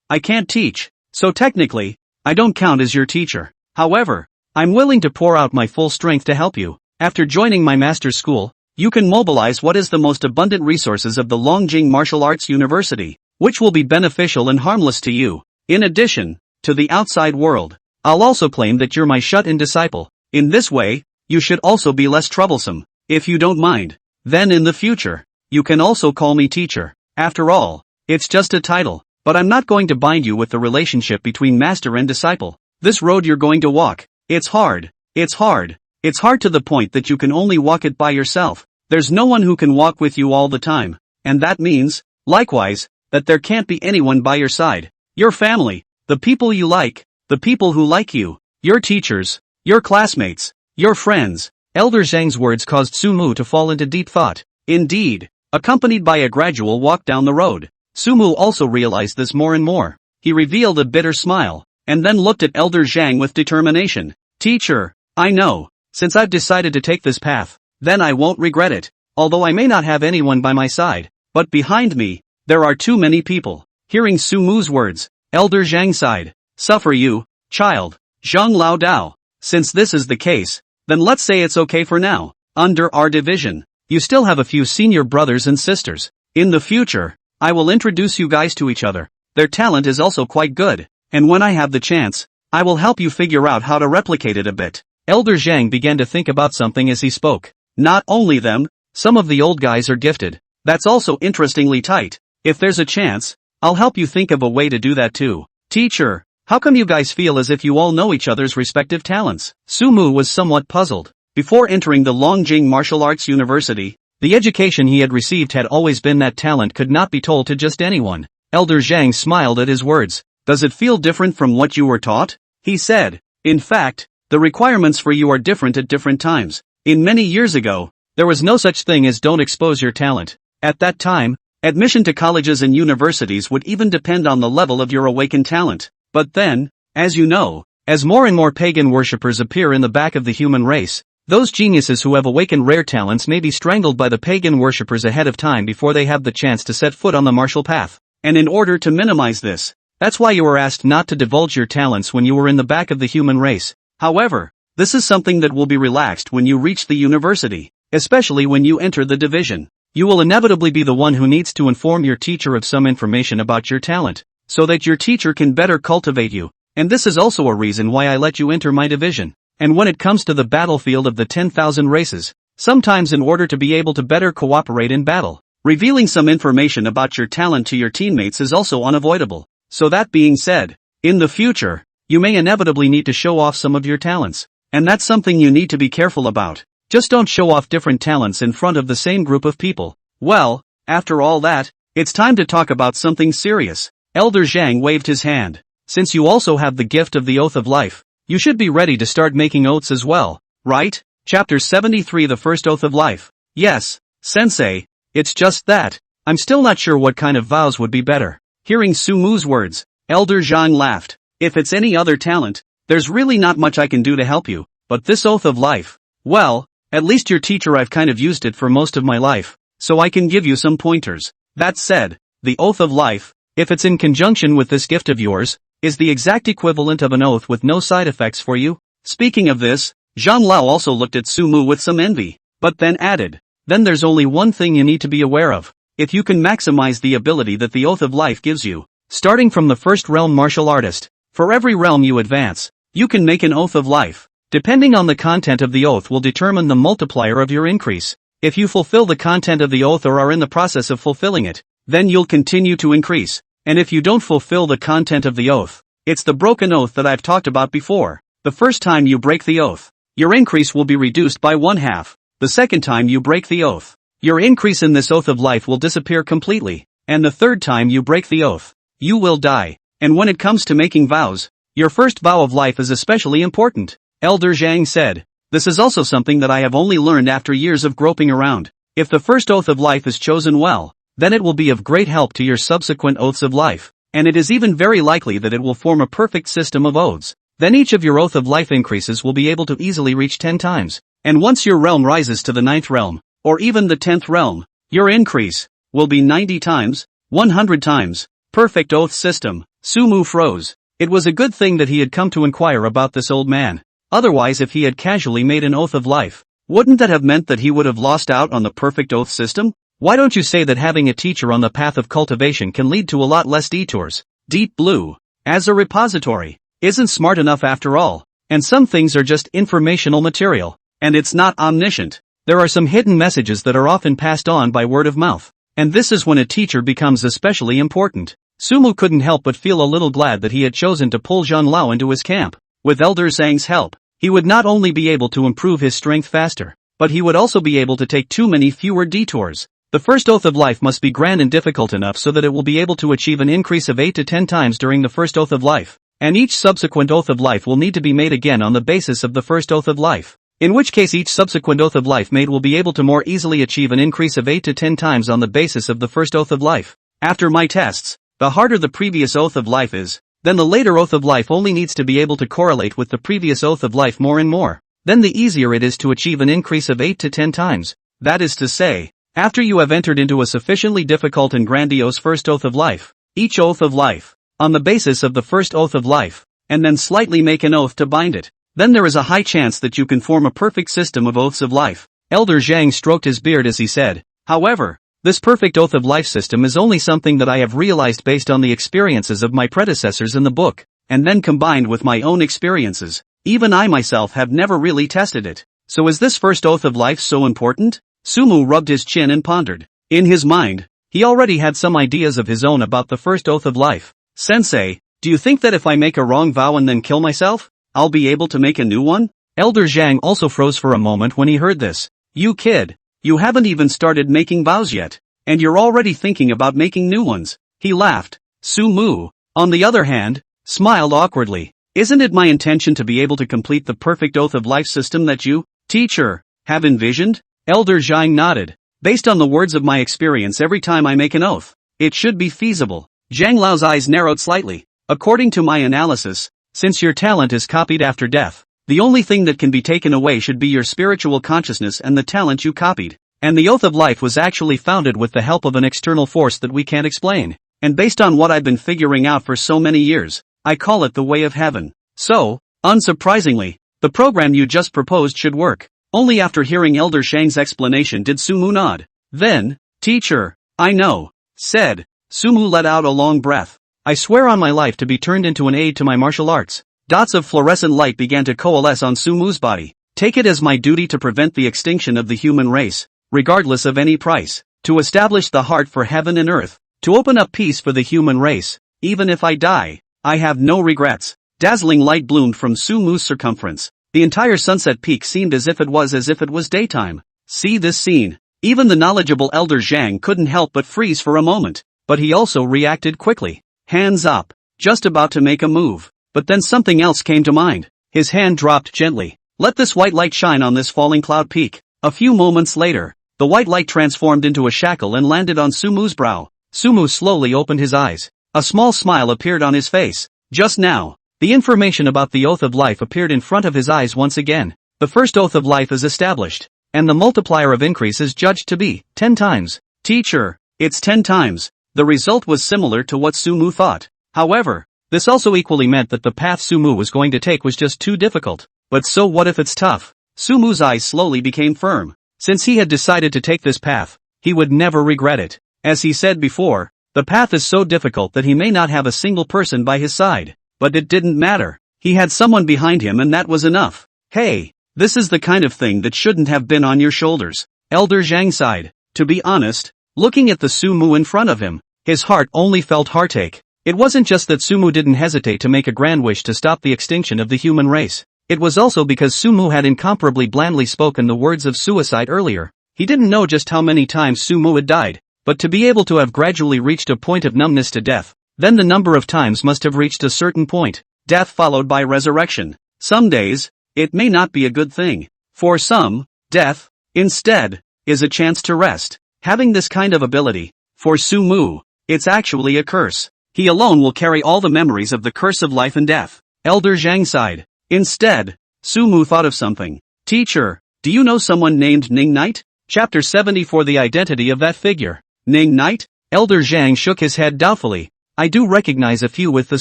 [SPEAKER 1] I can't teach. So technically, I don't count as your teacher. However, I'm willing to pour out my full strength to help you. After joining my master's school, you can mobilize what is the most abundant resources of the Longjing Martial Arts University, which will be beneficial and harmless to you. In addition, to the outside world, I'll also claim that you're my shut-in disciple. In this way, you should also be less troublesome. If you don't mind, then in the future, you can also call me teacher. After all, it's just a title, but I'm not going to bind you with the relationship between master and disciple. This road you're going to walk, it's hard. It's hard to the point that you can only walk it by yourself. There's no one who can walk with you all the time. And that means, likewise, that there can't be anyone by your side. Your family, the people you like, the people who like you, your teachers, your classmates, your friends. Elder Zhang's words caused Sumu to fall into deep thought. Indeed, accompanied by a gradual walk down the road. Sumu also realized this more and more. He revealed a bitter smile, and then looked at Elder Zhang with determination. Teacher, I know, since I've decided to take this path, then I won't regret it, although I may not have anyone by my side, but behind me, there are too many people. Hearing Sumu's words, Elder Zhang sighed. Suffer you, child. Zhang Lao Dao. Since this is the case, then let's say it's okay for now. Under our division, you still have a few senior brothers and sisters. In the future, I will introduce you guys to each other. Their talent is also quite good, and when I have the chance, I will help you figure out how to replicate it a bit. Elder Zhang began to think about something as he spoke. Not only them, some of the old guys are gifted. That's also interestingly tight. If there's a chance, I'll help you think of a way to do that too. Teacher, how come you guys feel as if you all know each other's respective talents? Sumu was somewhat puzzled. Before entering the Longjing Martial Arts University, the education he had received had always been that talent could not be told to just anyone. Elder Zhang smiled at his words. Does it feel different from what you were taught? He said. In fact, the requirements for you are different at different times. In many years ago, there was no such thing as don't expose your talent. At that time, admission to colleges and universities would even depend on the level of your awakened talent. But then, as you know, as more and more pagan worshippers appear in the back of the human race, those geniuses who have awakened rare talents may be strangled by the pagan worshippers ahead of time before they have the chance to set foot on the martial path. And in order to minimize this, that's why you were asked not to divulge your talents when you were in the back of the human race. However, this is something that will be relaxed when you reach the university, especially when you enter the division. You will inevitably be the one who needs to inform your teacher of some information about your talent, so that your teacher can better cultivate you. And this is also a reason why I let you enter my division. And when it comes to the battlefield of the 10,000 races, sometimes in order to be able to better cooperate in battle, revealing some information about your talent to your teammates is also unavoidable. So that being said, in the future, you may inevitably need to show off some of your talents. And that's something you need to be careful about. Just don't show off different talents in front of the same group of people. Well, after all that, it's time to talk about something serious. Elder Zhang waved his hand. Since you also have the gift of the Oath of Life, you should be ready to start making oaths as well, right? Chapter 73, The First Oath of Life. Yes, Sensei, it's just that. I'm still not sure what kind of vows would be better. Hearing Sumu's words, Elder Zhang laughed. If it's any other talent, there's really not much I can do to help you, but this Oath of Life, well, at least your teacher I've kind of used it for most of my life, so I can give you some pointers. That said, the Oath of Life, if it's in conjunction with this gift of yours, is the exact equivalent of an oath with no side effects for you. Speaking of this, Zhang Lao also looked at Sumu with some envy, but then added, then there's only one thing you need to be aware of. If you can maximize the ability that the Oath of Life gives you, starting from the first realm martial artist, for every realm you advance, you can make an Oath of Life. Depending on the content of the oath will determine the multiplier of your increase. If you fulfill the content of the oath or are in the process of fulfilling it, then you'll continue to increase. And if you don't fulfill the content of the oath, it's the broken oath that I've talked about before. The first time you break the oath, your increase will be reduced by 1/2. The second time you break the oath, your increase in this Oath of Life will disappear completely. And the third time you break the oath, you will die. And when it comes to making vows, your first vow of life is especially important. Elder Zhang said, this is also something that I have only learned after years of groping around. If the first Oath of Life is chosen well, then it will be of great help to your subsequent Oaths of Life, and it is even very likely that it will form a perfect system of oaths. Then each of your Oath of Life increases will be able to easily reach 10 times, and once your realm rises to the 9th realm, or even the 10th realm, your increase will be 90 times, 100 times. Perfect oath system. Sumu froze. It was a good thing that he had come to inquire about this old man. Otherwise, if he had casually made an Oath of Life, wouldn't that have meant that he would have lost out on the perfect oath system? Why don't you say that having a teacher on the path of cultivation can lead to a lot less detours? Deep Blue, as a repository, isn't smart enough after all, and some things are just informational material, and it's not omniscient. There are some hidden messages that are often passed on by word of mouth, and this is when a teacher becomes especially important. Sumu couldn't help but feel a little glad that he had chosen to pull Zhang Lao into his camp. With Elder Zhang's help, he would not only be able to improve his strength faster, but he would also be able to take fewer detours. The first Oath of Life must be grand and difficult enough so that it will be able to achieve an increase of 8 to 10 times during the first Oath of Life, and each subsequent Oath of Life will need to be made again on the basis of the first Oath of Life, in which case each subsequent Oath of Life made will be able to more easily achieve an increase of 8 to 10 times on the basis of the first Oath of Life. After my tests, the harder the previous Oath of Life is, then the later Oath of Life only needs to be able to correlate with the previous Oath of Life more and more. Then the easier it is to achieve an increase of 8 to 10 times. That is to say, after you have entered into a sufficiently difficult and grandiose first Oath of Life, each Oath of Life, on the basis of the first Oath of Life, and then slightly make an oath to bind it, then there is a high chance that you can form a perfect system of Oaths of Life. Elder Zhang stroked his beard as he said, however, this perfect Oath of Life system is only something that I have realized based on the experiences of my predecessors in the book, and then combined with my own experiences. Even I myself have never really tested it. So is this first Oath of Life so important? Sumu rubbed his chin and pondered. In his mind, he already had some ideas of his own about the first Oath of Life. Sensei, do you think that if I make a wrong vow and then kill myself, I'll be able to make a new one? Elder Zhang also froze for a moment when he heard this. You kid. You haven't even started making vows yet, and you're already thinking about making new ones. He laughed. Sumu, on the other hand, smiled awkwardly. Isn't it my intention to be able to complete the perfect Oath of Life system that you, teacher, have envisioned? Elder Zhang nodded. Based on the words of my experience every time I make an oath, it should be feasible. Zhang Lao's eyes narrowed slightly. According to my analysis, since your talent is copied after death, the only thing that can be taken away should be your spiritual consciousness and the talent you copied. And the Oath of Life was actually founded with the help of an external force that we can't explain. And based on what I've been figuring out for so many years, I call it the way of heaven. So, unsurprisingly, the program you just proposed should work. Only after hearing Elder Shang's explanation did Sumu nod. Then, teacher, I know, said. Sumu let out a long breath. I swear on my life to be turned into an aid to my martial arts. Dots of fluorescent light began to coalesce on Sumu's body. Take it as my duty to prevent the extinction of the human race, regardless of any price. To establish the heart for heaven and earth. To open up peace for the human race. Even if I die, I have no regrets. Dazzling light bloomed from Sumu's circumference. The entire sunset peak seemed as if it was daytime. See this scene. Even the knowledgeable Elder Zhang couldn't help but freeze for a moment. But he also reacted quickly. Hands up. Just about to make a move. But then something else came to mind. His hand dropped gently. Let this white light shine on this falling cloud peak. A few moments later, the white light transformed into a shackle and landed on Sumu's brow. Sumu slowly opened his eyes. A small smile appeared on his face. Just now, the information about the Oath of Life appeared in front of his eyes once again. The first Oath of Life is established, and the multiplier of increase is judged to be 10 times. Teacher, it's 10 times. The result was similar to what Sumu thought. However, this also equally meant that the path Sumu was going to take was just too difficult. But so what if it's tough? Sumu's eyes slowly became firm. Since he had decided to take this path, he would never regret it. As he said before, the path is so difficult that he may not have a single person by his side. But it didn't matter. He had someone behind him and that was enough. Hey, this is the kind of thing that shouldn't have been on your shoulders. Elder Zhang sighed. To be honest, looking at the Sumu in front of him, his heart only felt heartache. It wasn't just that Sumu didn't hesitate to make a grand wish to stop the extinction of the human race. It was also because Sumu had incomparably blandly spoken the words of suicide earlier. He didn't know just how many times Sumu had died, but to be able to have gradually reached a point of numbness to death, then the number of times must have reached a certain point. Death followed by resurrection. Some days, it may not be a good thing. For some, death, instead, is a chance to rest. Having this kind of ability, for Sumu, it's actually a curse. He alone will carry all the memories of the curse of life and death. Elder Zhang sighed. Instead, Sumu thought of something. Teacher, do you know someone named Ning Knight? Chapter 70 for the identity of that figure. Ning Knight? Elder Zhang shook his head doubtfully. I do recognize a few with the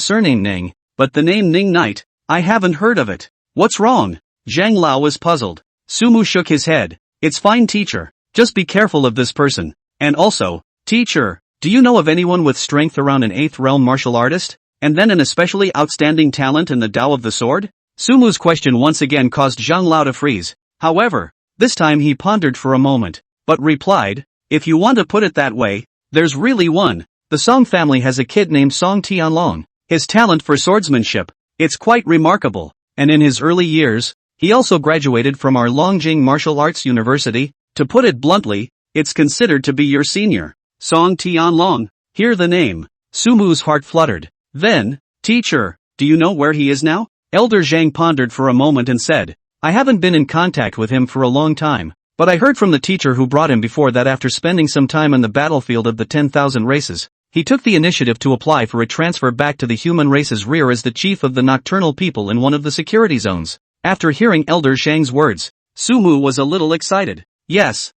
[SPEAKER 1] surname Ning, but the name Ning Knight, I haven't heard of it. What's wrong? Zhang Lao was puzzled. Sumu shook his head. It's fine, teacher. Just be careful of this person. And also, teacher, do you know of anyone with strength around an 8th realm martial artist? And then an especially outstanding talent in the Tao of the Sword? Sumu's question once again caused Zhang Lao to freeze. However, this time he pondered for a moment, but replied, if you want to put it that way, there's really one. The Song family has a kid named Song Tianlong. His talent for swordsmanship, it's quite remarkable, and in his early years, he also graduated from our Longjing Martial Arts University. To put it bluntly, it's considered to be your senior. Song Tianlong, hear the name. Sumu's heart fluttered. Then, teacher, do you know where he is now? Elder Zhang pondered for a moment and said, I haven't been in contact with him for a long time, but I heard from the teacher who brought him before that after spending some time on the battlefield of the 10,000 races, he took the initiative to apply for a transfer back to the human race's rear as the chief of the nocturnal people in one of the security zones. After hearing Elder Zhang's words, Sumu was a little excited. Yes,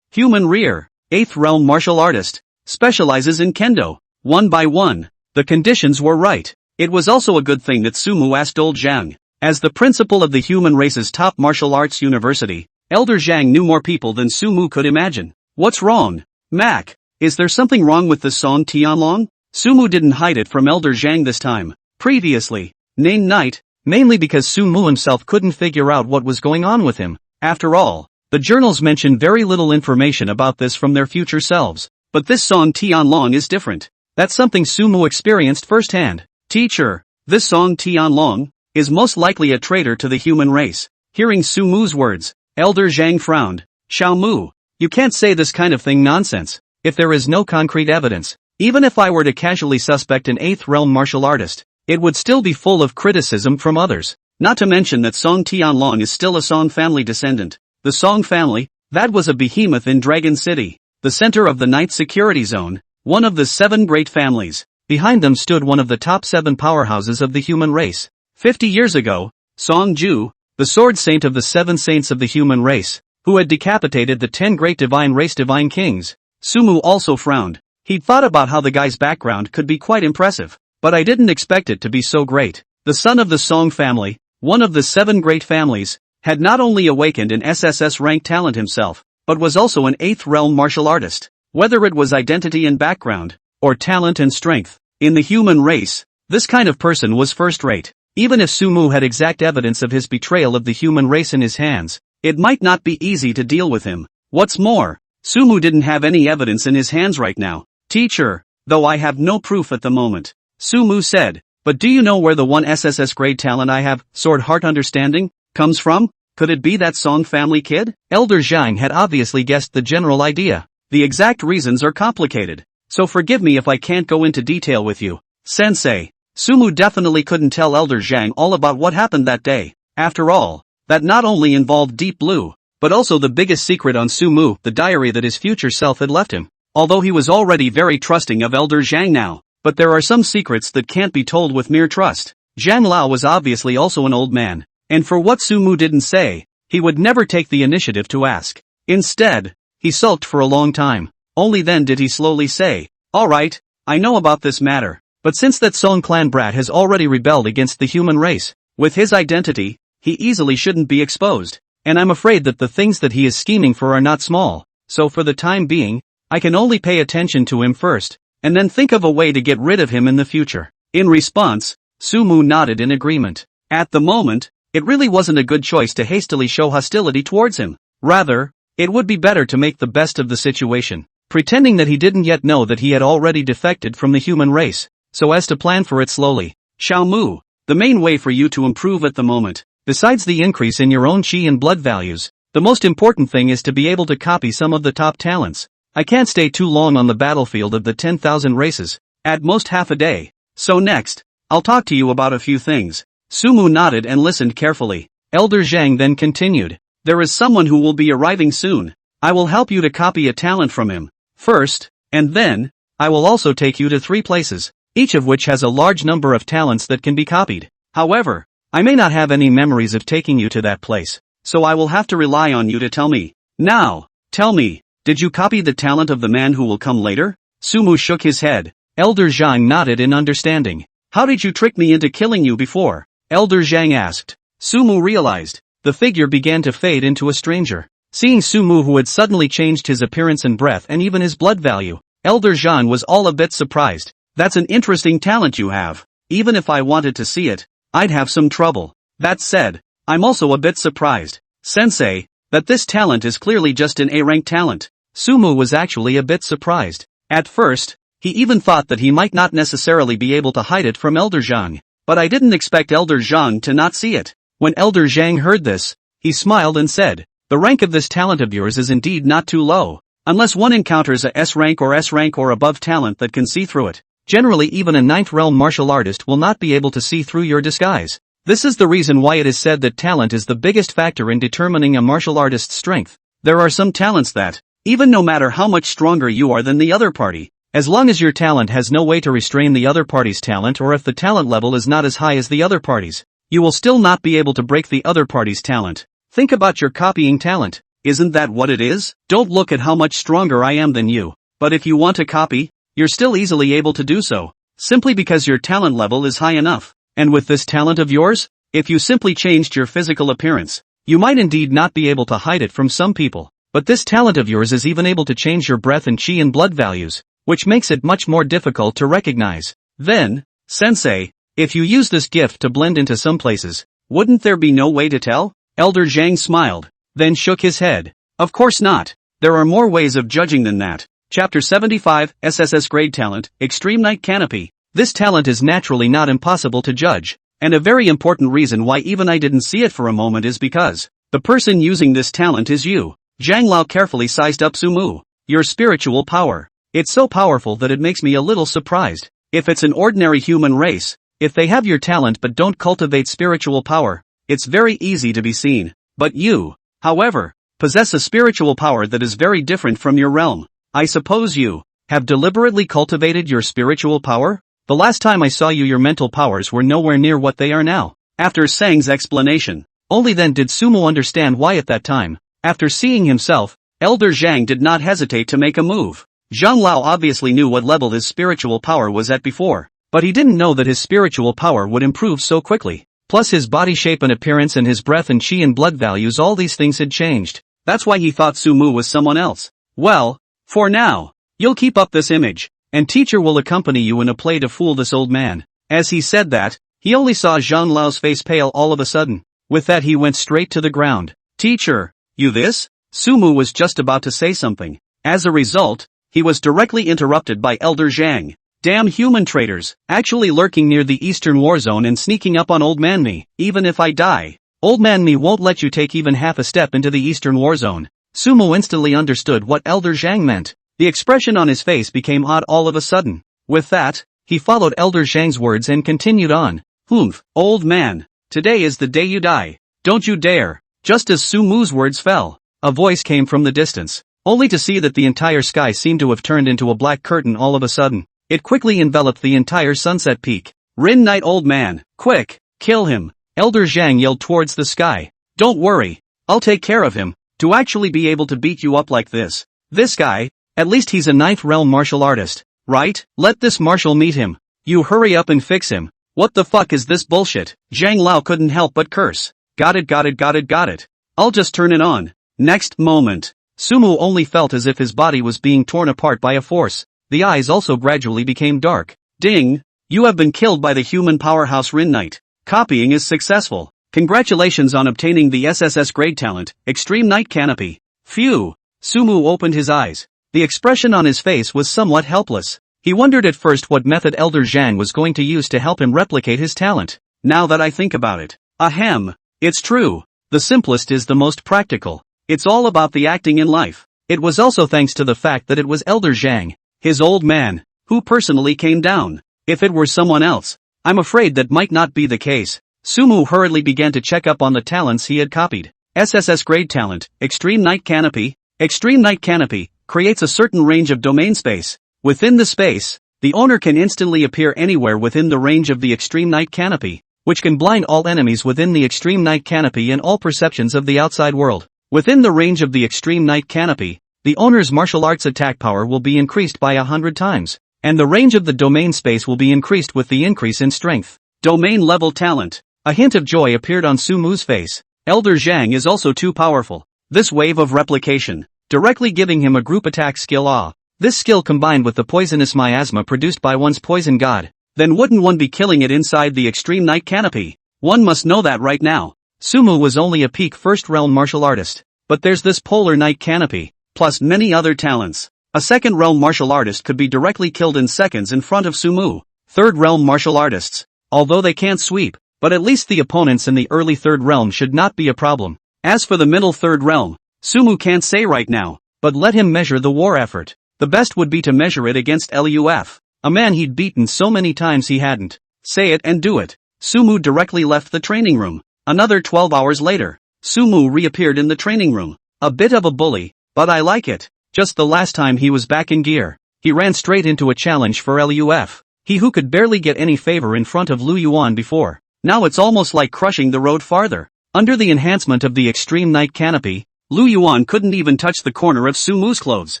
[SPEAKER 1] human rear, 8th realm martial artist, specializes in kendo. One by one, the conditions were right. It was also a good thing that Sumu asked old Zhang. As the principal of the human race's top martial arts university, Elder Zhang knew more people than Sumu could imagine. What's wrong? Mac, is there something wrong with the Song Tianlong? Sumu didn't hide it from Elder Zhang this time. Previously, Ning Knight, mainly because Sumu himself couldn't figure out what was going on with him. After all, the journals mention very little information about this from their future selves. But this Song Tianlong is different. That's something Sumu experienced firsthand. Teacher, this Song Tianlong is most likely a traitor to the human race. Hearing Sumu's words, Elder Zhang frowned. Xiao Mu, you can't say this kind of thing nonsense. If there is no concrete evidence, even if I were to casually suspect an 8th realm martial artist, it would still be full of criticism from others. Not to mention that Song Tianlong is still a Song family descendant. The Song family, that was a behemoth in Dragon City, the center of the Night Security Zone, one of the 7 great families. Behind them stood one of the top 7 powerhouses of the human race. 50 years ago, Song Ju, the sword saint of the 7 saints of the human race, who had decapitated the 10 great divine kings. Sumu also frowned. He'd thought about how the guy's background could be quite impressive, but I didn't expect it to be so great. The son of the Song family, one of the 7 great families, had not only awakened an SSS rank talent himself, but was also an 8th realm martial artist. Whether it was identity and background, or talent and strength, in the human race, this kind of person was first-rate. Even if Sumu had exact evidence of his betrayal of the human race in his hands, it might not be easy to deal with him. What's more, Sumu didn't have any evidence in his hands right now. Teacher, though I have no proof at the moment, Sumu said, but do you know where the one SSS grade talent I have, Sword Heart Understanding, comes from? Could it be that Song family kid? Elder Zhang had obviously guessed the general idea. The exact reasons are complicated, so forgive me if I can't go into detail with you. Sensei, Sumu definitely couldn't tell Elder Zhang all about what happened that day. After all, that not only involved Deep Blue, but also the biggest secret on Sumu, the diary that his future self had left him. Although he was already very trusting of Elder Zhang now, but there are some secrets that can't be told with mere trust. Zhang Lao was obviously also an old man, and for what Sumu didn't say, he would never take the initiative to ask. Instead, he sulked for a long time. Only then did he slowly say, "Alright, I know about this matter. But since that Song clan brat has already rebelled against the human race, with his identity, he easily shouldn't be exposed. And I'm afraid that the things that he is scheming for are not small, so for the time being, I can only pay attention to him first, and then think of a way to get rid of him in the future." In response, Sumu nodded in agreement. At the moment, it really wasn't a good choice to hastily show hostility towards him. Rather, it would be better to make the best of the situation, pretending that he didn't yet know that he had already defected from the human race, so as to plan for it slowly. Xiao Mu, the main way for you to improve at the moment, besides the increase in your own qi and blood values, the most important thing is to be able to copy some of the top talents. I can't stay too long on the battlefield of the 10,000 races, at most half a day, so next, I'll talk to you about a few things. Sumu nodded and listened carefully. Elder Zhang then continued, there is someone who will be arriving soon. I will help you to copy a talent from him, first, and then, I will also take you to 3 places, each of which has a large number of talents that can be copied. However, I may not have any memories of taking you to that place, so I will have to rely on you to tell me. Now, tell me, did you copy the talent of the man who will come later? Sumu shook his head. Elder Zhang nodded in understanding. How did you trick me into killing you before? Elder Zhang asked. Sumu realized. The figure began to fade into a stranger. Seeing Sumu, who had suddenly changed his appearance and breath and even his blood value, Elder Zhang was all a bit surprised. That's an interesting talent you have. Even if I wanted to see it, I'd have some trouble. That said, I'm also a bit surprised, Sensei, that this talent is clearly just an A-rank talent. Sumu was actually a bit surprised. At first, he even thought that he might not necessarily be able to hide it from Elder Zhang. But I didn't expect Elder Zhang to not see it. When Elder Zhang heard this, he smiled and said, the rank of this talent of yours is indeed not too low. Unless one encounters a S rank or above talent that can see through it. Generally even a 9th realm martial artist will not be able to see through your disguise. This is the reason why it is said that talent is the biggest factor in determining a martial artist's strength. There are some talents that, even no matter how much stronger you are than the other party, as long as your talent has no way to restrain the other party's talent, or if the talent level is not as high as the other party's, you will still not be able to break the other party's talent. Think about your copying talent. Isn't that what it is? Don't look at how much stronger I am than you. But if you want to copy, you're still easily able to do so, simply because your talent level is high enough. And with this talent of yours, if you simply changed your physical appearance, you might indeed not be able to hide it from some people. But this talent of yours is even able to change your breath and chi and blood values, which makes it much more difficult to recognize. Then, Sensei, if you use this gift to blend into some places, wouldn't there be no way to tell? Elder Zhang smiled, then shook his head. Of course not. There are more ways of judging than that. Chapter 75, SSS Grade Talent, Extreme Night Canopy. This talent is naturally not impossible to judge, and a very important reason why even I didn't see it for a moment is because the person using this talent is you. Zhang Lao carefully sized up Sumu. Your spiritual power. It's so powerful that it makes me a little surprised. If it's an ordinary human race, if they have your talent but don't cultivate spiritual power, it's very easy to be seen. But you, however, possess a spiritual power that is very different from your realm. I suppose you have deliberately cultivated your spiritual power? The last time I saw you, your mental powers were nowhere near what they are now. After Sang's explanation, only then did Sumo understand why at that time. After seeing himself, Elder Zhang did not hesitate to make a move. Zhang Lao obviously knew what level his spiritual power was at before, but he didn't know that his spiritual power would improve so quickly. Plus his body shape and appearance and his breath and chi and blood values, all these things had changed. That's why he thought Sumu was someone else. Well, for now, you'll keep up this image, and teacher will accompany you in a play to fool this old man. As he said that, He only saw Zhang Lao's face pale all of a sudden. With that he went straight to the ground. Teacher, you this? Sumu was just about to say something. As a result, he was directly interrupted by Elder Zhang. Damn human traitors, actually lurking near the Eastern War Zone and sneaking up on Old Man Me. Even if I die, Old Man Me won't let you take even half a step into the Eastern War Zone. Sumu instantly understood what Elder Zhang meant. The expression on his face became odd all of a sudden. With that, he followed Elder Zhang's words and continued on. Humph, old man, today is the day you die. Don't you dare. Just as Sumu's words fell, a voice came from the distance, only to see that the entire sky seemed to have turned into a black curtain all of a sudden. It quickly enveloped the entire sunset peak. Rin Knight old man, quick, kill him. Elder Zhang yelled towards the sky. Don't worry, I'll take care of him. To actually be able to beat you up like this. This guy, at least he's a 9th realm martial artist, right? Let this marshal meet him. You hurry up and fix him. What the fuck is this bullshit? Zhang Lao couldn't help but curse. Got it. I'll just turn it on. Next moment, Sumu only felt as if his body was being torn apart by a force. The eyes also gradually became dark. Ding! You have been killed by the human powerhouse Rin Knight. Copying is successful. Congratulations on obtaining the SSS grade talent, Extreme Night Canopy. Phew! Sumu opened his eyes. The expression on his face was somewhat helpless. He wondered at first what method Elder Zhang was going to use to help him replicate his talent. Now that I think about it. Ahem! It's true. The simplest is the most practical. It's all about the acting in life. It was also thanks to the fact that it was Elder Zhang, his old man, who personally came down. If it were someone else, I'm afraid that might not be the case. Sumu hurriedly began to check up on the talents he had copied. SSS grade talent, Extreme Night Canopy. Extreme Night Canopy creates a certain range of domain space. Within the space, the owner can instantly appear anywhere within the range of the Extreme Night Canopy, which can blind all enemies within the Extreme Night Canopy and all perceptions of the outside world. Within the range of the Extreme Night Canopy, the owner's martial arts attack power will be increased by 100 times, and the range of the domain space will be increased with the increase in strength. Domain level talent. A hint of joy appeared on Sumu's face. Elder Zhang is also too powerful. This wave of replication, directly giving him a group attack skill This skill combined with the poisonous miasma produced by one's poison god, then wouldn't one be killing it inside the Extreme Night Canopy? One must know that right now. Sumu was only a peak first realm martial artist, but there's this Polar Night Canopy, plus many other talents. A second realm martial artist could be directly killed in seconds in front of Sumu. Third realm martial artists, although they can't sweep, but at least the opponents in the early third realm should not be a problem. As for the middle third realm, Sumu can't say right now, but let him measure the war effort. The best would be to measure it against Luf, a man he'd beaten so many times he hadn't. Say it and do it. Sumu directly left the training room. Another 12 hours later, Sumu reappeared in the training room. A bit of a bully, but I like it. Just the last time he was back in gear, he ran straight into a challenge for Luf. He who could barely get any favor in front of Lu Yuan before. Now it's almost like crushing the road farther. Under the enhancement of the Extreme Night Canopy, Lu Yuan couldn't even touch the corner of Sumu's clothes.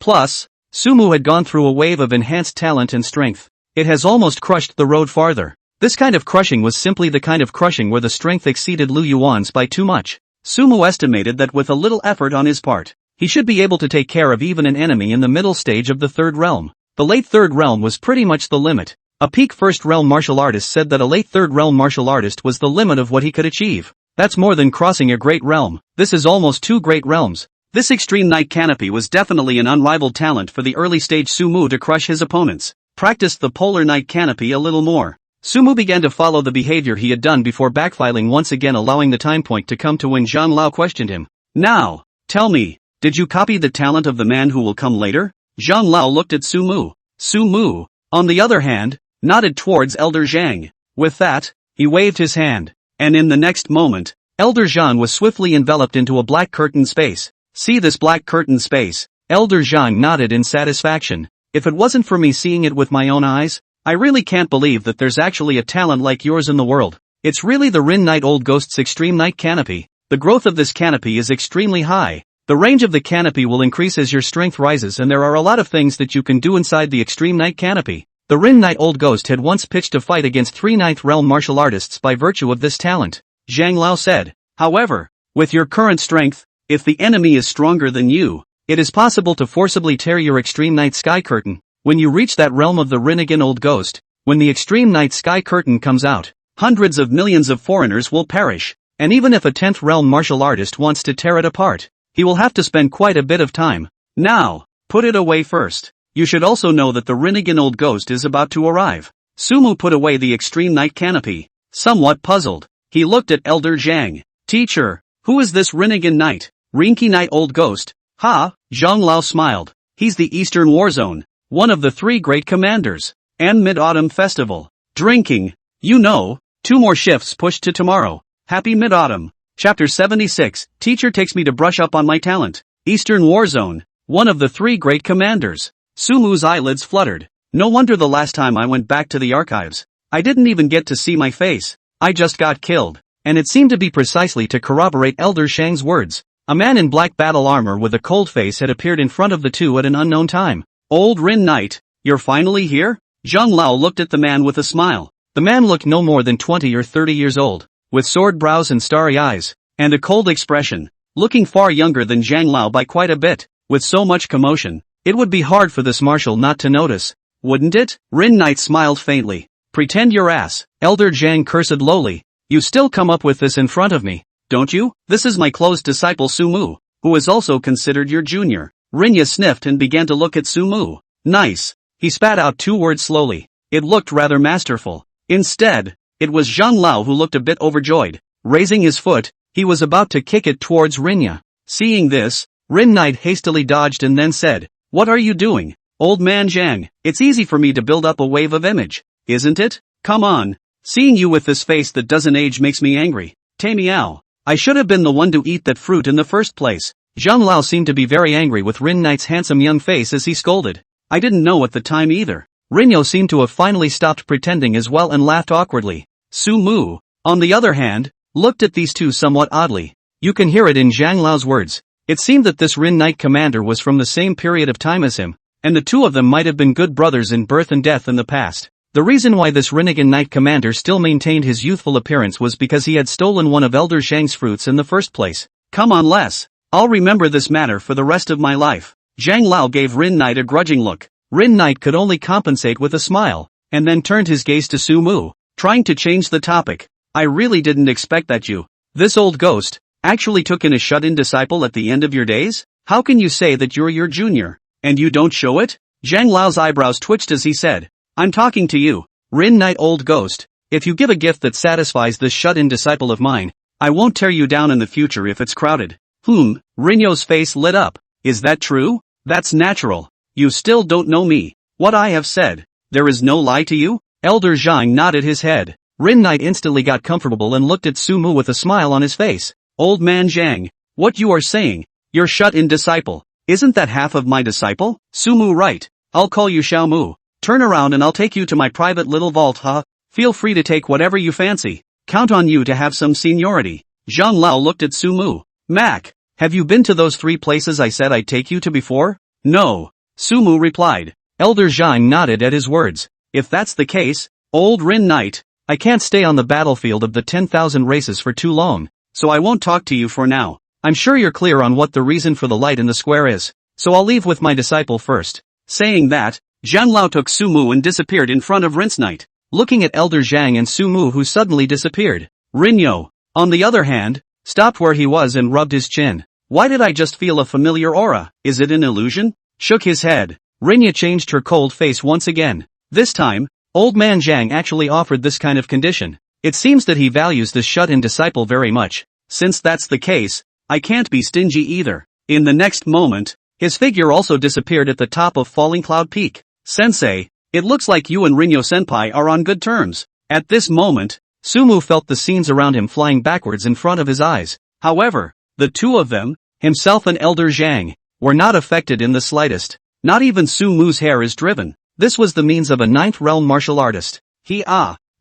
[SPEAKER 1] Plus, Sumu had gone through a wave of enhanced talent and strength. It has almost crushed the road farther. This kind of crushing was simply the kind of crushing where the strength exceeded Lu Yuan's by too much. Sumu estimated that with a little effort on his part, he should be able to take care of even an enemy in the middle stage of the third realm. The late third realm was pretty much the limit. A peak first realm martial artist said that a late third realm martial artist was the limit of what he could achieve. That's more than crossing a great realm. This is almost 2 great realms. This Extreme Night Canopy was definitely an unrivaled talent for the early stage Sumu to crush his opponents. Practiced the Polar Night Canopy a little more. Sumu began to follow the behavior he had done before backfiling once again, allowing the time point to come to when Zhang Lao questioned him. Now, tell me, did you copy the talent of the man who will come later? Zhang Lao looked at Sumu. Sumu, on the other hand, nodded towards Elder Zhang. With that, he waved his hand, and in the next moment, Elder Zhang was swiftly enveloped into a black curtain space. See this black curtain space? Elder Zhang nodded in satisfaction. If it wasn't for me seeing it with my own eyes, I really can't believe that there's actually a talent like yours in the world. It's really the Rin Knight Old Ghost's Extreme Night Canopy. The growth of this canopy is extremely high. The range of the canopy will increase as your strength rises, and there are a lot of things that you can do inside the Extreme Night Canopy. The Rin Knight Old Ghost had once pitched a fight against 3 9th realm martial artists by virtue of this talent. Zhang Lao said. However, with your current strength, if the enemy is stronger than you, it is possible to forcibly tear your Extreme Night Sky Curtain. When you reach that realm of the Rinnegan Old Ghost, when the Extreme Night Sky Curtain comes out, hundreds of millions of foreigners will perish. And even if a 10th realm martial artist wants to tear it apart, he will have to spend quite a bit of time. Now, put it away first. You should also know that the Rinnegan old ghost is about to arrive. Sumu put away the extreme night canopy. Somewhat puzzled, he looked at Elder Zhang. Teacher, who is this Rinnegan knight? Rinki Knight old ghost? Ha, Zhang Lao smiled. He's the Eastern War Zone, one of the 3 great commanders. And Mid-Autumn Festival. Drinking. You know, 2 more shifts pushed to tomorrow. Happy Mid-Autumn. Chapter 76, Teacher takes me to brush up on my talent. Eastern War Zone, one of the 3 great commanders. Sumu's eyelids fluttered. No wonder the last time I went back to the archives, I didn't even get to see my face. I just got killed. And it seemed to be precisely to corroborate Elder Shang's words. A man in black battle armor with a cold face had appeared in front of the 2 at an unknown time. Old Rin Knight, you're finally here? Zhang Lao looked at the man with a smile. The man looked no more than 20 or 30 years old, with sword brows and starry eyes, and a cold expression, looking far younger than Zhang Lao by quite a bit. With so much commotion, it would be hard for this marshal not to notice, wouldn't it? Rin Knight smiled faintly. Pretend your ass, Elder Zhang cursed lowly. You still come up with this in front of me, don't you? This is my close disciple Sumu, who is also considered your junior. Rinya sniffed and began to look at Sumu. Nice. He spat out 2 words slowly. It looked rather masterful. Instead, it was Zhang Lao who looked a bit overjoyed. Raising his foot, he was about to kick it towards Rinya. Seeing this, Rin Knight hastily dodged and then said, "What are you doing, old man Zhang? It's easy for me to build up a wave of image, isn't it? Come on. Seeing you with this face that doesn't age makes me angry. Meow. I should have been the one to eat that fruit in the first place." Zhang Lao seemed to be very angry with Rin Knight's handsome young face as he scolded. I didn't know at the time either. Rinyo seemed to have finally stopped pretending as well and laughed awkwardly. Sumu, on the other hand, looked at these 2 somewhat oddly. You can hear it in Zhang Lao's words. It seemed that this Rin Knight commander was from the same period of time as him, and the 2 of them might have been good brothers in birth and death in the past. The reason why this Rinnegan Knight commander still maintained his youthful appearance was because he had stolen one of Elder Zhang's fruits in the first place. Come on Les. I'll remember this matter for the rest of my life. Zhang Lao gave Rin Knight a grudging look. Rin Knight could only compensate with a smile, and then turned his gaze to Sumu, trying to change the topic. I really didn't expect that you, this old ghost, actually took in a shut-in disciple at the end of your days? How can you say that you're your junior, and you don't show it? Zhang Lao's eyebrows twitched as he said, I'm talking to you, Rin Knight old ghost. If you give a gift that satisfies this shut-in disciple of mine, I won't tear you down in the future if it's crowded. Rinyo's face lit up. Is that true? That's natural. You still don't know me. What I have said, there is no lie to you? Elder Zhang nodded his head. Rin Knight instantly got comfortable and looked at Sumu with a smile on his face. Old man Zhang, what you are saying, your shut-in disciple, isn't that half of my disciple? Sumu right. I'll call you Xiaomu. Turn around and I'll take you to my private little vault, huh? Feel free to take whatever you fancy. Count on you to have some seniority. Zhang Lao looked at Sumu. Mac, have you been to those 3 places I said I'd take you to before? No. Sumu replied. Elder Zhang nodded at his words. If that's the case, old Rin Knight, I can't stay on the battlefield of the 10,000 races for too long, so I won't talk to you for now. I'm sure you're clear on what the reason for the light in the square is, so I'll leave with my disciple first. Saying that, Zhang Lao took Sumu and disappeared in front of Rin's Knight, looking at Elder Zhang and Sumu who suddenly disappeared. Rinyo, on the other hand, stopped where he was and rubbed his chin. Why did I just feel a familiar aura? Is it an illusion? Shook his head. Rinya changed her cold face once again. This time, old man Zhang actually offered this kind of condition. It seems that he values this shut-in disciple very much. Since that's the case, I can't be stingy either. In the next moment, his figure also disappeared at the top of Falling Cloud Peak. Sensei, it looks like you and Rinyo-senpai are on good terms. At this moment, Sumu felt the scenes around him flying backwards in front of his eyes. However, the 2 of them, himself and Elder Zhang, were not affected in the slightest. Not even Sumu's hair is driven. This was the means of a 9th realm martial artist.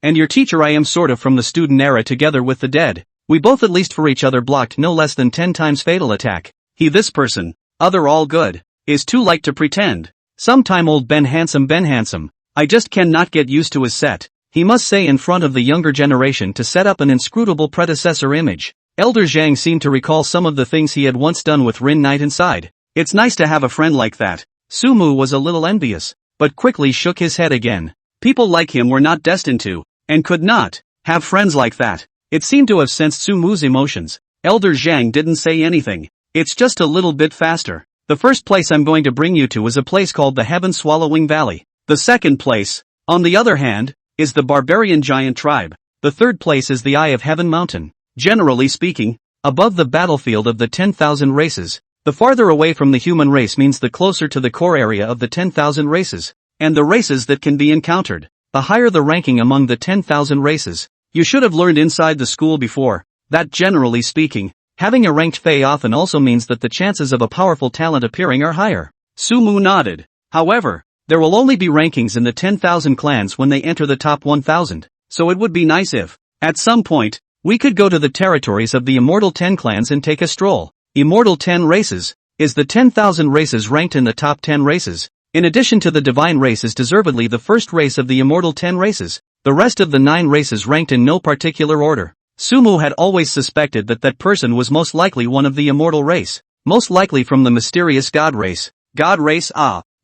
[SPEAKER 1] And your teacher I am sort of from the student era together with the dead. We both at least for each other blocked no less than 10 times fatal attack. This person, other all good, is too light to pretend. Sometime old Ben Handsome, I just cannot get used to his set. He must say in front of the younger generation to set up an inscrutable predecessor image. Elder Zhang seemed to recall some of the things he had once done with Rin Knight inside. It's nice to have a friend like that. Sumu was a little envious, but quickly shook his head again. People like him were not destined to, and could not, Have friends like that. It seemed to have sensed Sumu's emotions. Elder Zhang didn't say anything. It's just a little bit faster. The first place I'm going to bring you to is a place called the Heaven Swallowing Valley. The second place, on the other hand, is the Barbarian Giant Tribe. The third place is the Eye of Heaven Mountain. Generally speaking, above the battlefield of the 10,000 races, the farther away from the human race means the closer to the core area of the 10,000 races, and the races that can be encountered, the higher the ranking among the 10,000 races. You should have learned inside the school before, that generally speaking, having a ranked Fey often also means that the chances of a powerful talent appearing are higher. Sumu nodded. However, there will only be rankings in the 10,000 clans when they enter the top 1,000, so it would be nice if, at some point, we could go to the territories of the Immortal 10 clans and take a stroll. Immortal 10 races is the 10,000 races ranked in the top 10 races. In addition to the divine race is deservedly the first race of the Immortal 10 races. The rest of the 9 races ranked in no particular order. Sumu had always suspected that that person was most likely one of the immortal race, most likely from the mysterious god race. God race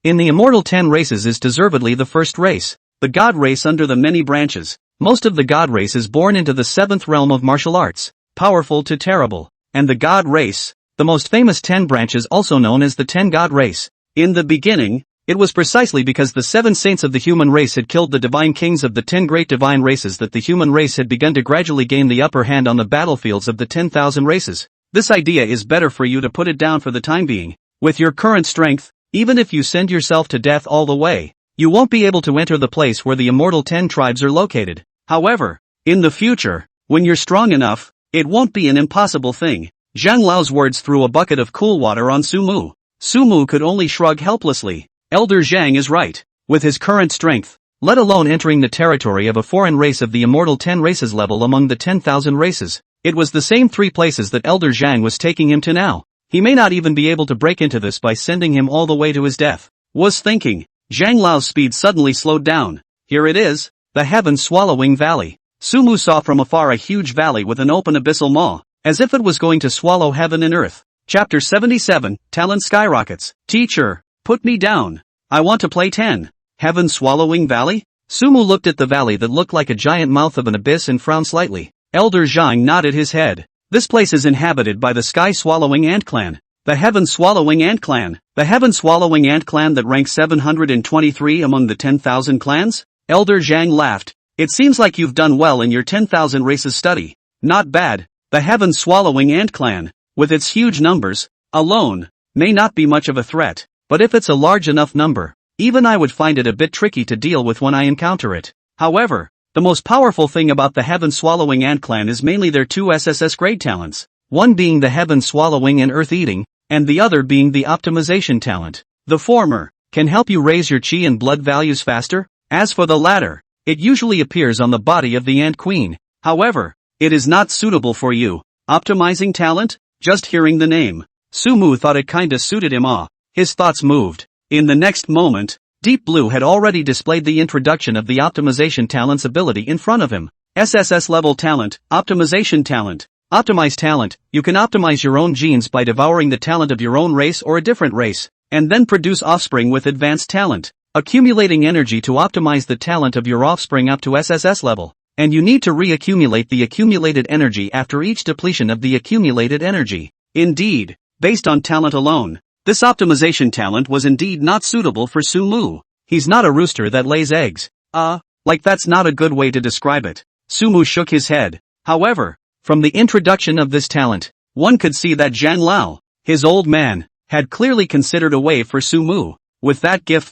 [SPEAKER 1] in the Immortal 10 races is deservedly the first race, the god race under the many branches. Most of the god race is born into the 7th realm of martial arts, powerful to terrible, and the god race, the most famous 10 branches also known as the 10 god race. In the beginning, it was precisely because the 7 saints of the human race had killed the divine kings of the 10 great divine races that the human race had begun to gradually gain the upper hand on the battlefields of the 10,000 races. This idea is better for you to put it down for the time being. With your current strength, even if you send yourself to death all the way, you won't be able to enter the place where the Immortal 10 tribes are located. However, in the future, when you're strong enough, it won't be an impossible thing. Zhang Lao's words threw a bucket of cool water on Sumu. Sumu could only shrug helplessly. Elder Zhang is right. With his current strength, let alone entering the territory of a foreign race of the Immortal 10 races level among the 10,000 races, it was the same 3 places that Elder Zhang was taking him to now. He may not even be able to break into this by sending him all the way to his death. Was thinking. Zhang Lao's speed suddenly slowed down. Here it is, the Heaven Swallowing Valley. Sumu saw from afar a huge valley with an open abyssal maw, as if it was going to swallow heaven and earth. Chapter 77, Talent Skyrockets. Teacher, put me down. I want to play 10. Heaven Swallowing Valley? Sumu looked at the valley that looked like a giant mouth of an abyss and frowned slightly. Elder Zhang nodded his head. This place is inhabited by the Sky Swallowing Ant Clan. The Heaven Swallowing Ant Clan. The Heaven Swallowing Ant Clan that ranks 723 among the 10,000 clans? Elder Zhang laughed. It seems like you've done well in your 10,000 races study. Not bad. The Heaven Swallowing Ant Clan, with its huge numbers, alone, may not be much of a threat, but if it's a large enough number, even I would find it a bit tricky to deal with when I encounter it. However, the most powerful thing about the Heaven Swallowing Ant Clan is mainly their 2 SSS grade talents, one being the Heaven Swallowing and Earth Eating, and the other being the Optimization talent. The former can help you raise your chi and blood values faster. As for the latter, it usually appears on the body of the Ant Queen. However, it is not suitable for you. Optimizing talent? Just hearing the name, Sumu thought it kinda suited him. His thoughts moved. In the next moment, Deep Blue had already displayed the introduction of the Optimization talent's ability in front of him. SSS level talent, Optimization talent. Optimize talent. You can optimize your own genes by devouring the talent of your own race or a different race, and then produce offspring with advanced talent, accumulating energy to optimize the talent of your offspring up to SSS level. And you need to re-accumulate the accumulated energy after each depletion of the accumulated energy. Indeed, based on talent alone, this optimization talent was indeed not suitable for Sumu. He's not a rooster that lays eggs. Like that's not a good way to describe it. Sumu shook his head. However, from the introduction of this talent, one could see that Zhang Lao, his old man, had clearly considered a way for Sumu. With that gift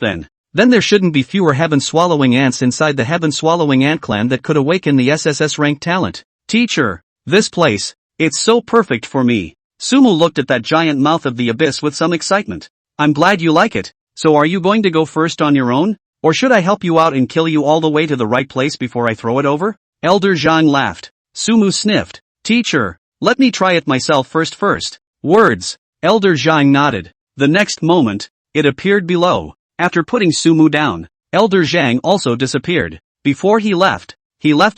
[SPEAKER 1] then there shouldn't be fewer heaven-swallowing ants inside the heaven-swallowing ant clan that could awaken the SSS rank talent. Teacher, this place, it's so perfect for me. Sumu looked at that giant mouth of the abyss with some excitement. I'm glad you like it. So are you going to go first on your own? Or should I help you out and kill you all the way to the right place before I throw it over? Elder Zhang laughed. Sumu sniffed. Teacher, let me try it myself first. Words. Elder Zhang nodded. The next moment, it appeared below. After putting Sumu down, Elder Zhang also disappeared. Before he left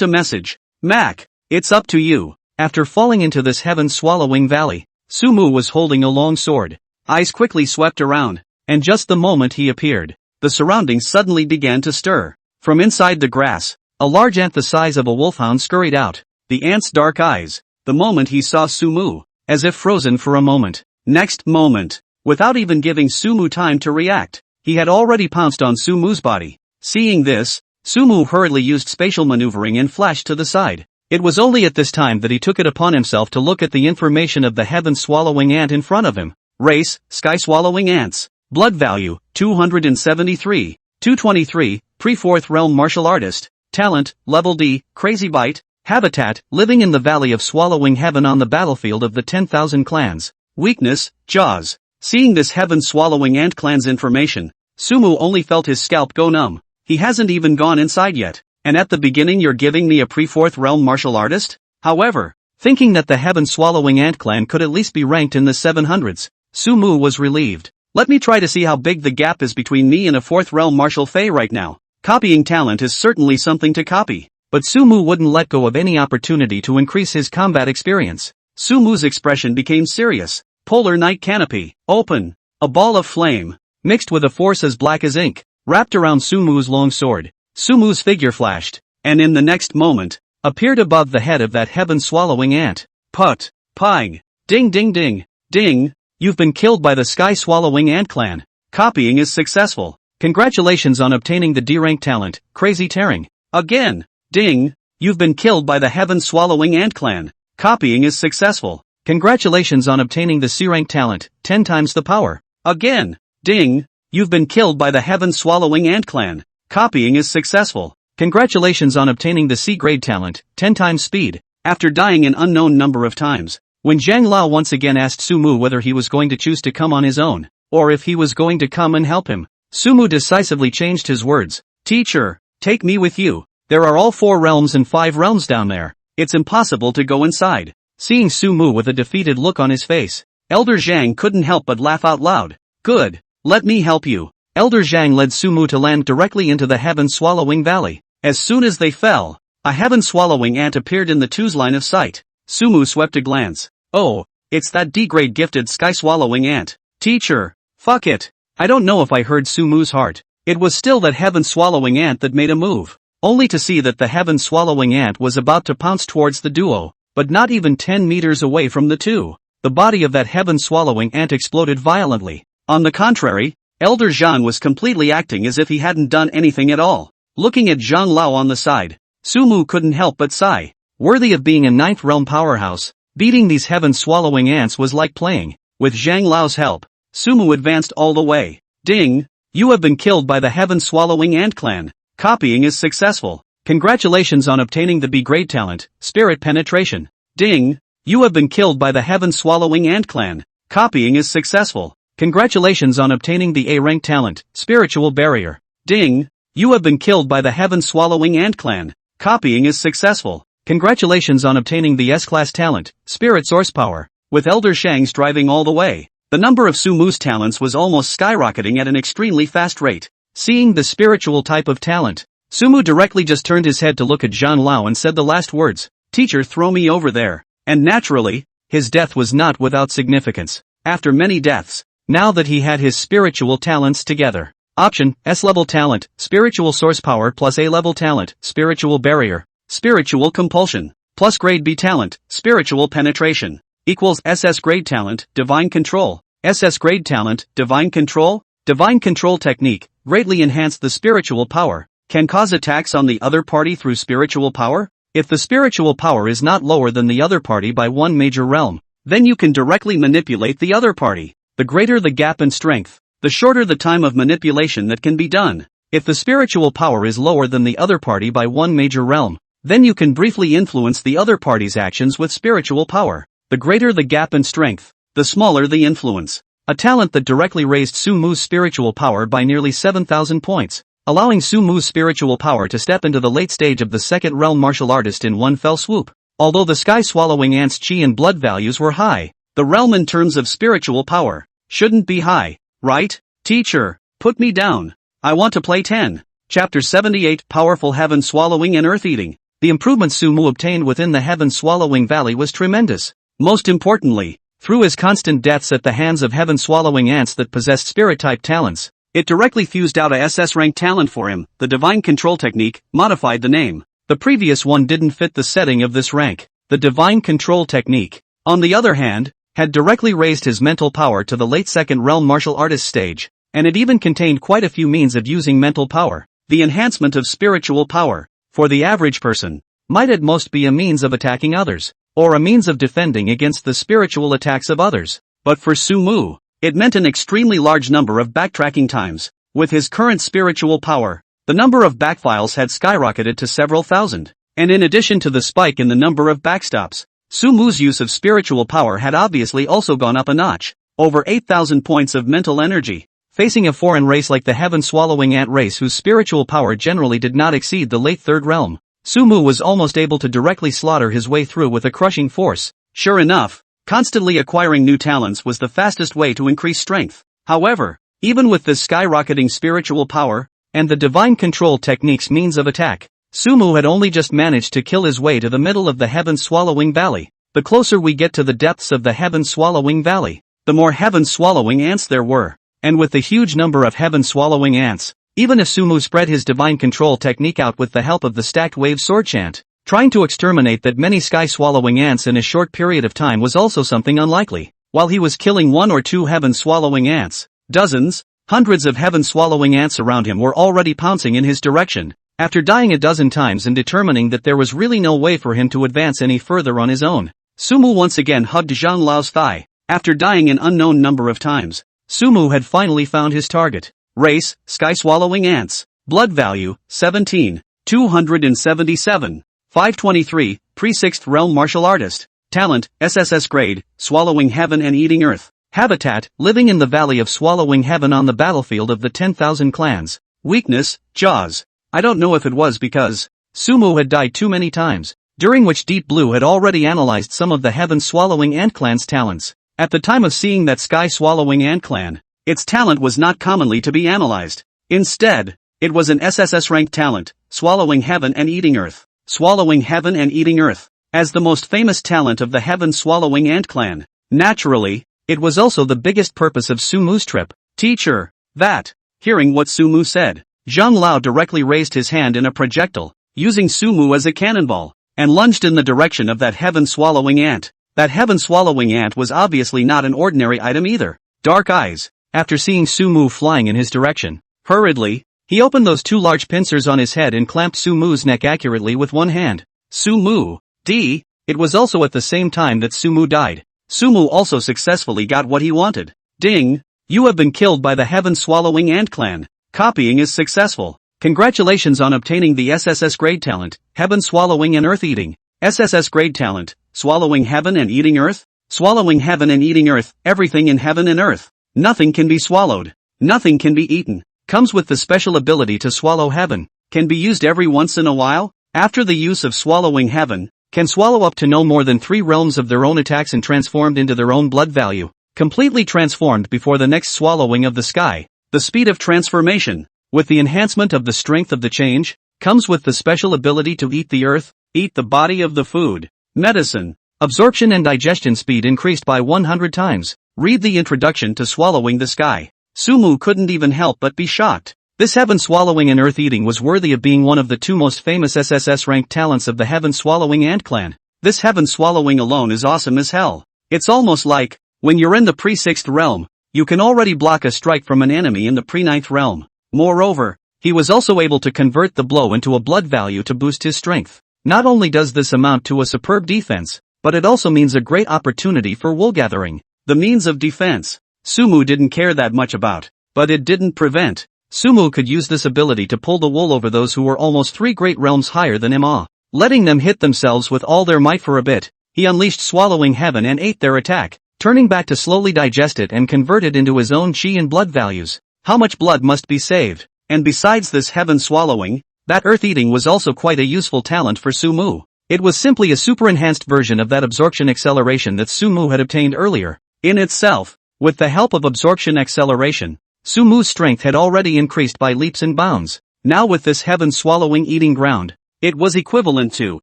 [SPEAKER 1] a message. Mac, it's up to you. After falling into this heaven-swallowing valley, Sumu was holding a long sword. Eyes quickly swept around, and just the moment he appeared, the surroundings suddenly began to stir. From inside the grass, A large ant the size of a wolfhound scurried out. The ant's dark eyes, the moment he saw Sumu, as if frozen for a moment. Next moment, without even giving Sumu time to react, he had already pounced on Sumu's body. Seeing this, Sumu hurriedly used spatial maneuvering and flashed to the side. It was only at this time that he took it upon himself to look at the information of the heaven-swallowing ant in front of him. Race, sky-swallowing ants. Blood value, 273. 223, pre-4th realm martial artist. Talent, level D, crazy bite. Habitat, living in the valley of swallowing heaven on the battlefield of the 10,000 clans. Weakness, jaws. Seeing this heaven-swallowing ant clan's information, Sumu only felt his scalp go numb. He hasn't even gone inside yet, and at the beginning you're giving me a pre-4th realm martial artist? However, thinking that the heaven-swallowing ant clan could at least be ranked in the 700s, Sumu was relieved. Let me try to see how big the gap is between me and a 4th realm martial fae right now. Copying talent is certainly something to copy. But Sumu wouldn't let go of any opportunity to increase his combat experience. Sumu's expression became serious. Polar night canopy, open. A ball of flame, mixed with a force as black as ink, wrapped around Sumu's long sword. Sumu's figure flashed, and in the next moment, appeared above the head of that heaven-swallowing ant. Put, ping, ding ding ding, ding, you've been killed by the sky-swallowing ant clan. Copying is successful. Congratulations on obtaining the D-rank talent, crazy tearing. Again. Ding, you've been killed by the heaven-swallowing ant clan. Copying is successful. Congratulations on obtaining the C-rank talent, 10 times the power. Again, ding, you've been killed by the heaven-swallowing ant clan. Copying is successful. Congratulations on obtaining the C-grade talent, 10 times speed. After dying an unknown number of times, when Zhang Lao once again asked Sumu whether he was going to choose to come on his own, or if he was going to come and help him, Sumu decisively changed his words. Teacher, take me with you. There are all 4 realms and 5 realms down there. It's impossible to go inside. Seeing Sumu with a defeated look on his face, Elder Zhang couldn't help but laugh out loud. Good, let me help you. Elder Zhang led Sumu to land directly into the heaven-swallowing valley. As soon as they fell, a heaven-swallowing ant appeared in the two's line of sight. Sumu swept a glance. Oh, it's that D-grade gifted sky-swallowing ant. Teacher, fuck it. I don't know if I heard Sumu's heart. It was still that heaven-swallowing ant that made a move. Only to see that the heaven-swallowing ant was about to pounce towards the duo, but not even 10 meters away from the two. The body of that heaven-swallowing ant exploded violently. On the contrary, Elder Zhang was completely acting as if he hadn't done anything at all. Looking at Zhang Lao on the side, Sumu couldn't help but sigh. Worthy of being a 9th realm powerhouse, beating these heaven-swallowing ants was like playing. With Zhang Lao's help, Sumu advanced all the way. Ding! You have been killed by the heaven-swallowing ant clan. Copying is successful. Congratulations on obtaining the B-grade talent, Spirit Penetration. Ding! You have been killed by the heaven-swallowing ant clan. Copying is successful. Congratulations on obtaining the A-rank talent, Spiritual Barrier. Ding! You have been killed by the heaven-swallowing ant clan. Copying is successful. Congratulations on obtaining the S-class talent, Spirit Source Power. With Elder Shang's driving all the way, the number of Sumu's talents was almost skyrocketing at an extremely fast rate. Seeing the spiritual type of talent, Sumu directly just turned his head to look at Zhang Lao and said the last words, Teacher, throw me over there. And naturally, his death was not without significance. After many deaths, now that he had his spiritual talents together. Option, S-level talent, Spiritual Source Power plus A-level talent, Spiritual Barrier, Spiritual Compulsion, plus grade B talent, Spiritual Penetration, equals SS grade talent, Divine Control, SS grade talent, Divine Control. Divine Control technique, greatly enhance the spiritual power, can cause attacks on the other party through spiritual power. If the spiritual power is not lower than the other party by one major realm, then you can directly manipulate the other party. The greater the gap in strength, the shorter the time of manipulation that can be done. If the spiritual power is lower than the other party by one major realm, then you can briefly influence the other party's actions with spiritual power. The greater the gap in strength, the smaller the influence. A talent that directly raised Sumu's spiritual power by nearly 7,000 points, allowing Sumu's spiritual power to step into the late stage of the 2nd realm martial artist in one fell swoop. Although the sky-swallowing ant's chi and blood values were high, the realm in terms of spiritual power shouldn't be high, right? Teacher, put me down. I want to play 10. Chapter 78, Powerful Heaven Swallowing and Earth Eating. The improvement Sumu obtained within the Heaven Swallowing Valley was tremendous. Most importantly, through his constant deaths at the hands of heaven-swallowing ants that possessed spirit-type talents, it directly fused out a SS-rank talent for him. The Divine Control technique modified the name. The previous one didn't fit the setting of this rank. The divine control technique, on the other hand, had directly raised his mental power to the late second realm martial artist stage, and it even contained quite a few means of using mental power. The enhancement of spiritual power, for the average person, might at most be a means of attacking others, or a means of defending against the spiritual attacks of others. But for Sumu, it meant an extremely large number of backtracking times. With his current spiritual power, the number of backfiles had skyrocketed to several thousand, and in addition to the spike in the number of backstops, Sumu's use of spiritual power had obviously also gone up a notch, over 8,000 points of mental energy. Facing a foreign race like the heaven-swallowing ant race whose spiritual power generally did not exceed the late third realm, Sumu was almost able to directly slaughter his way through with a crushing force. Sure enough, constantly acquiring new talents was the fastest way to increase strength. However, even with this skyrocketing spiritual power, and the divine control technique's means of attack, Sumu had only just managed to kill his way to the middle of the heaven-swallowing valley. The closer we get to the depths of the heaven-swallowing valley, the more heaven-swallowing ants there were. And with the huge number of heaven-swallowing ants, even if Sumu spread his divine control technique out with the help of the stacked wave sword chant, trying to exterminate that many sky-swallowing ants in a short period of time was also something unlikely. While he was killing one or two heaven-swallowing ants, dozens, hundreds of heaven-swallowing ants around him were already pouncing in his direction. After dying a dozen times and determining that there was really no way for him to advance any further on his own, Sumu once again hugged Zhang Lao's thigh. After dying an unknown number of times, Sumu had finally found his target. Race, sky-swallowing ants. Blood value, 17. 277. 523, pre-6th realm martial artist. Talent, SSS grade, swallowing heaven and eating earth. Habitat, living in the valley of swallowing heaven on the battlefield of the 10,000 clans. Weakness, jaws. I don't know if it was because Sumu had died too many times, during which Deep Blue had already analyzed some of the heaven-swallowing ant clan's talents. At the time of seeing that sky-swallowing ant clan, its talent was not commonly to be analyzed. Instead, it was an SSS-ranked talent, swallowing heaven and eating earth. Swallowing heaven and eating earth, as the most famous talent of the heaven-swallowing ant clan. Naturally, it was also the biggest purpose of Sumu's trip. Teacher, that. Hearing what Sumu said, Zhang Lao directly raised his hand in a projectile, using Sumu as a cannonball, and lunged in the direction of that heaven-swallowing ant. That heaven-swallowing ant was obviously not an ordinary item either. Dark eyes. After seeing Sumu flying in his direction, hurriedly, he opened those two large pincers on his head and clamped Sumu's neck accurately with one hand. Sumu, D. It was also at the same time that Sumu died. Sumu also successfully got what he wanted. Ding! You have been killed by the heaven-swallowing ant clan. Copying is successful. Congratulations on obtaining the SSS grade talent, heaven-swallowing and earth-eating. SSS grade talent, swallowing heaven and eating earth? Swallowing heaven and eating earth, everything in heaven and earth. Nothing can be swallowed. Nothing can be eaten. Comes with the special ability to swallow heaven. Can be used every once in a while. After the use of swallowing heaven, can swallow up to no more than 3 realms of their own attacks and transformed into their own blood value. Completely transformed before the next swallowing of the sky. The speed of transformation, with the enhancement of the strength of the change, comes with the special ability to eat the earth, eat the body of the food. Medicine. Absorption and digestion speed increased by 100 times. Read the introduction to Swallowing the Sky. Sumu couldn't even help but be shocked. This heaven-swallowing and earth-eating was worthy of being one of the 2 most famous SSS-ranked talents of the heaven-swallowing ant clan. This heaven-swallowing alone is awesome as hell. It's almost like, when you're in the pre-6th realm, you can already block a strike from an enemy in the pre-9th realm. Moreover, he was also able to convert the blow into a blood value to boost his strength. Not only does this amount to a superb defense, but it also means a great opportunity for wool gathering. The means of defense, Sumu didn't care that much about, but it didn't prevent. Sumu could use this ability to pull the wool over those who were almost 3 great realms higher than him, letting them hit themselves with all their might for a bit. He unleashed swallowing heaven and ate their attack, turning back to slowly digest it and convert it into his own chi and blood values. How much blood must be saved? And besides this heaven swallowing, that earth eating was also quite a useful talent for Sumu. It was simply a super enhanced version of that absorption acceleration that Sumu had obtained earlier. In itself, with the help of absorption acceleration, Sumu's strength had already increased by leaps and bounds. Now with this heaven-swallowing eating ground, it was equivalent to,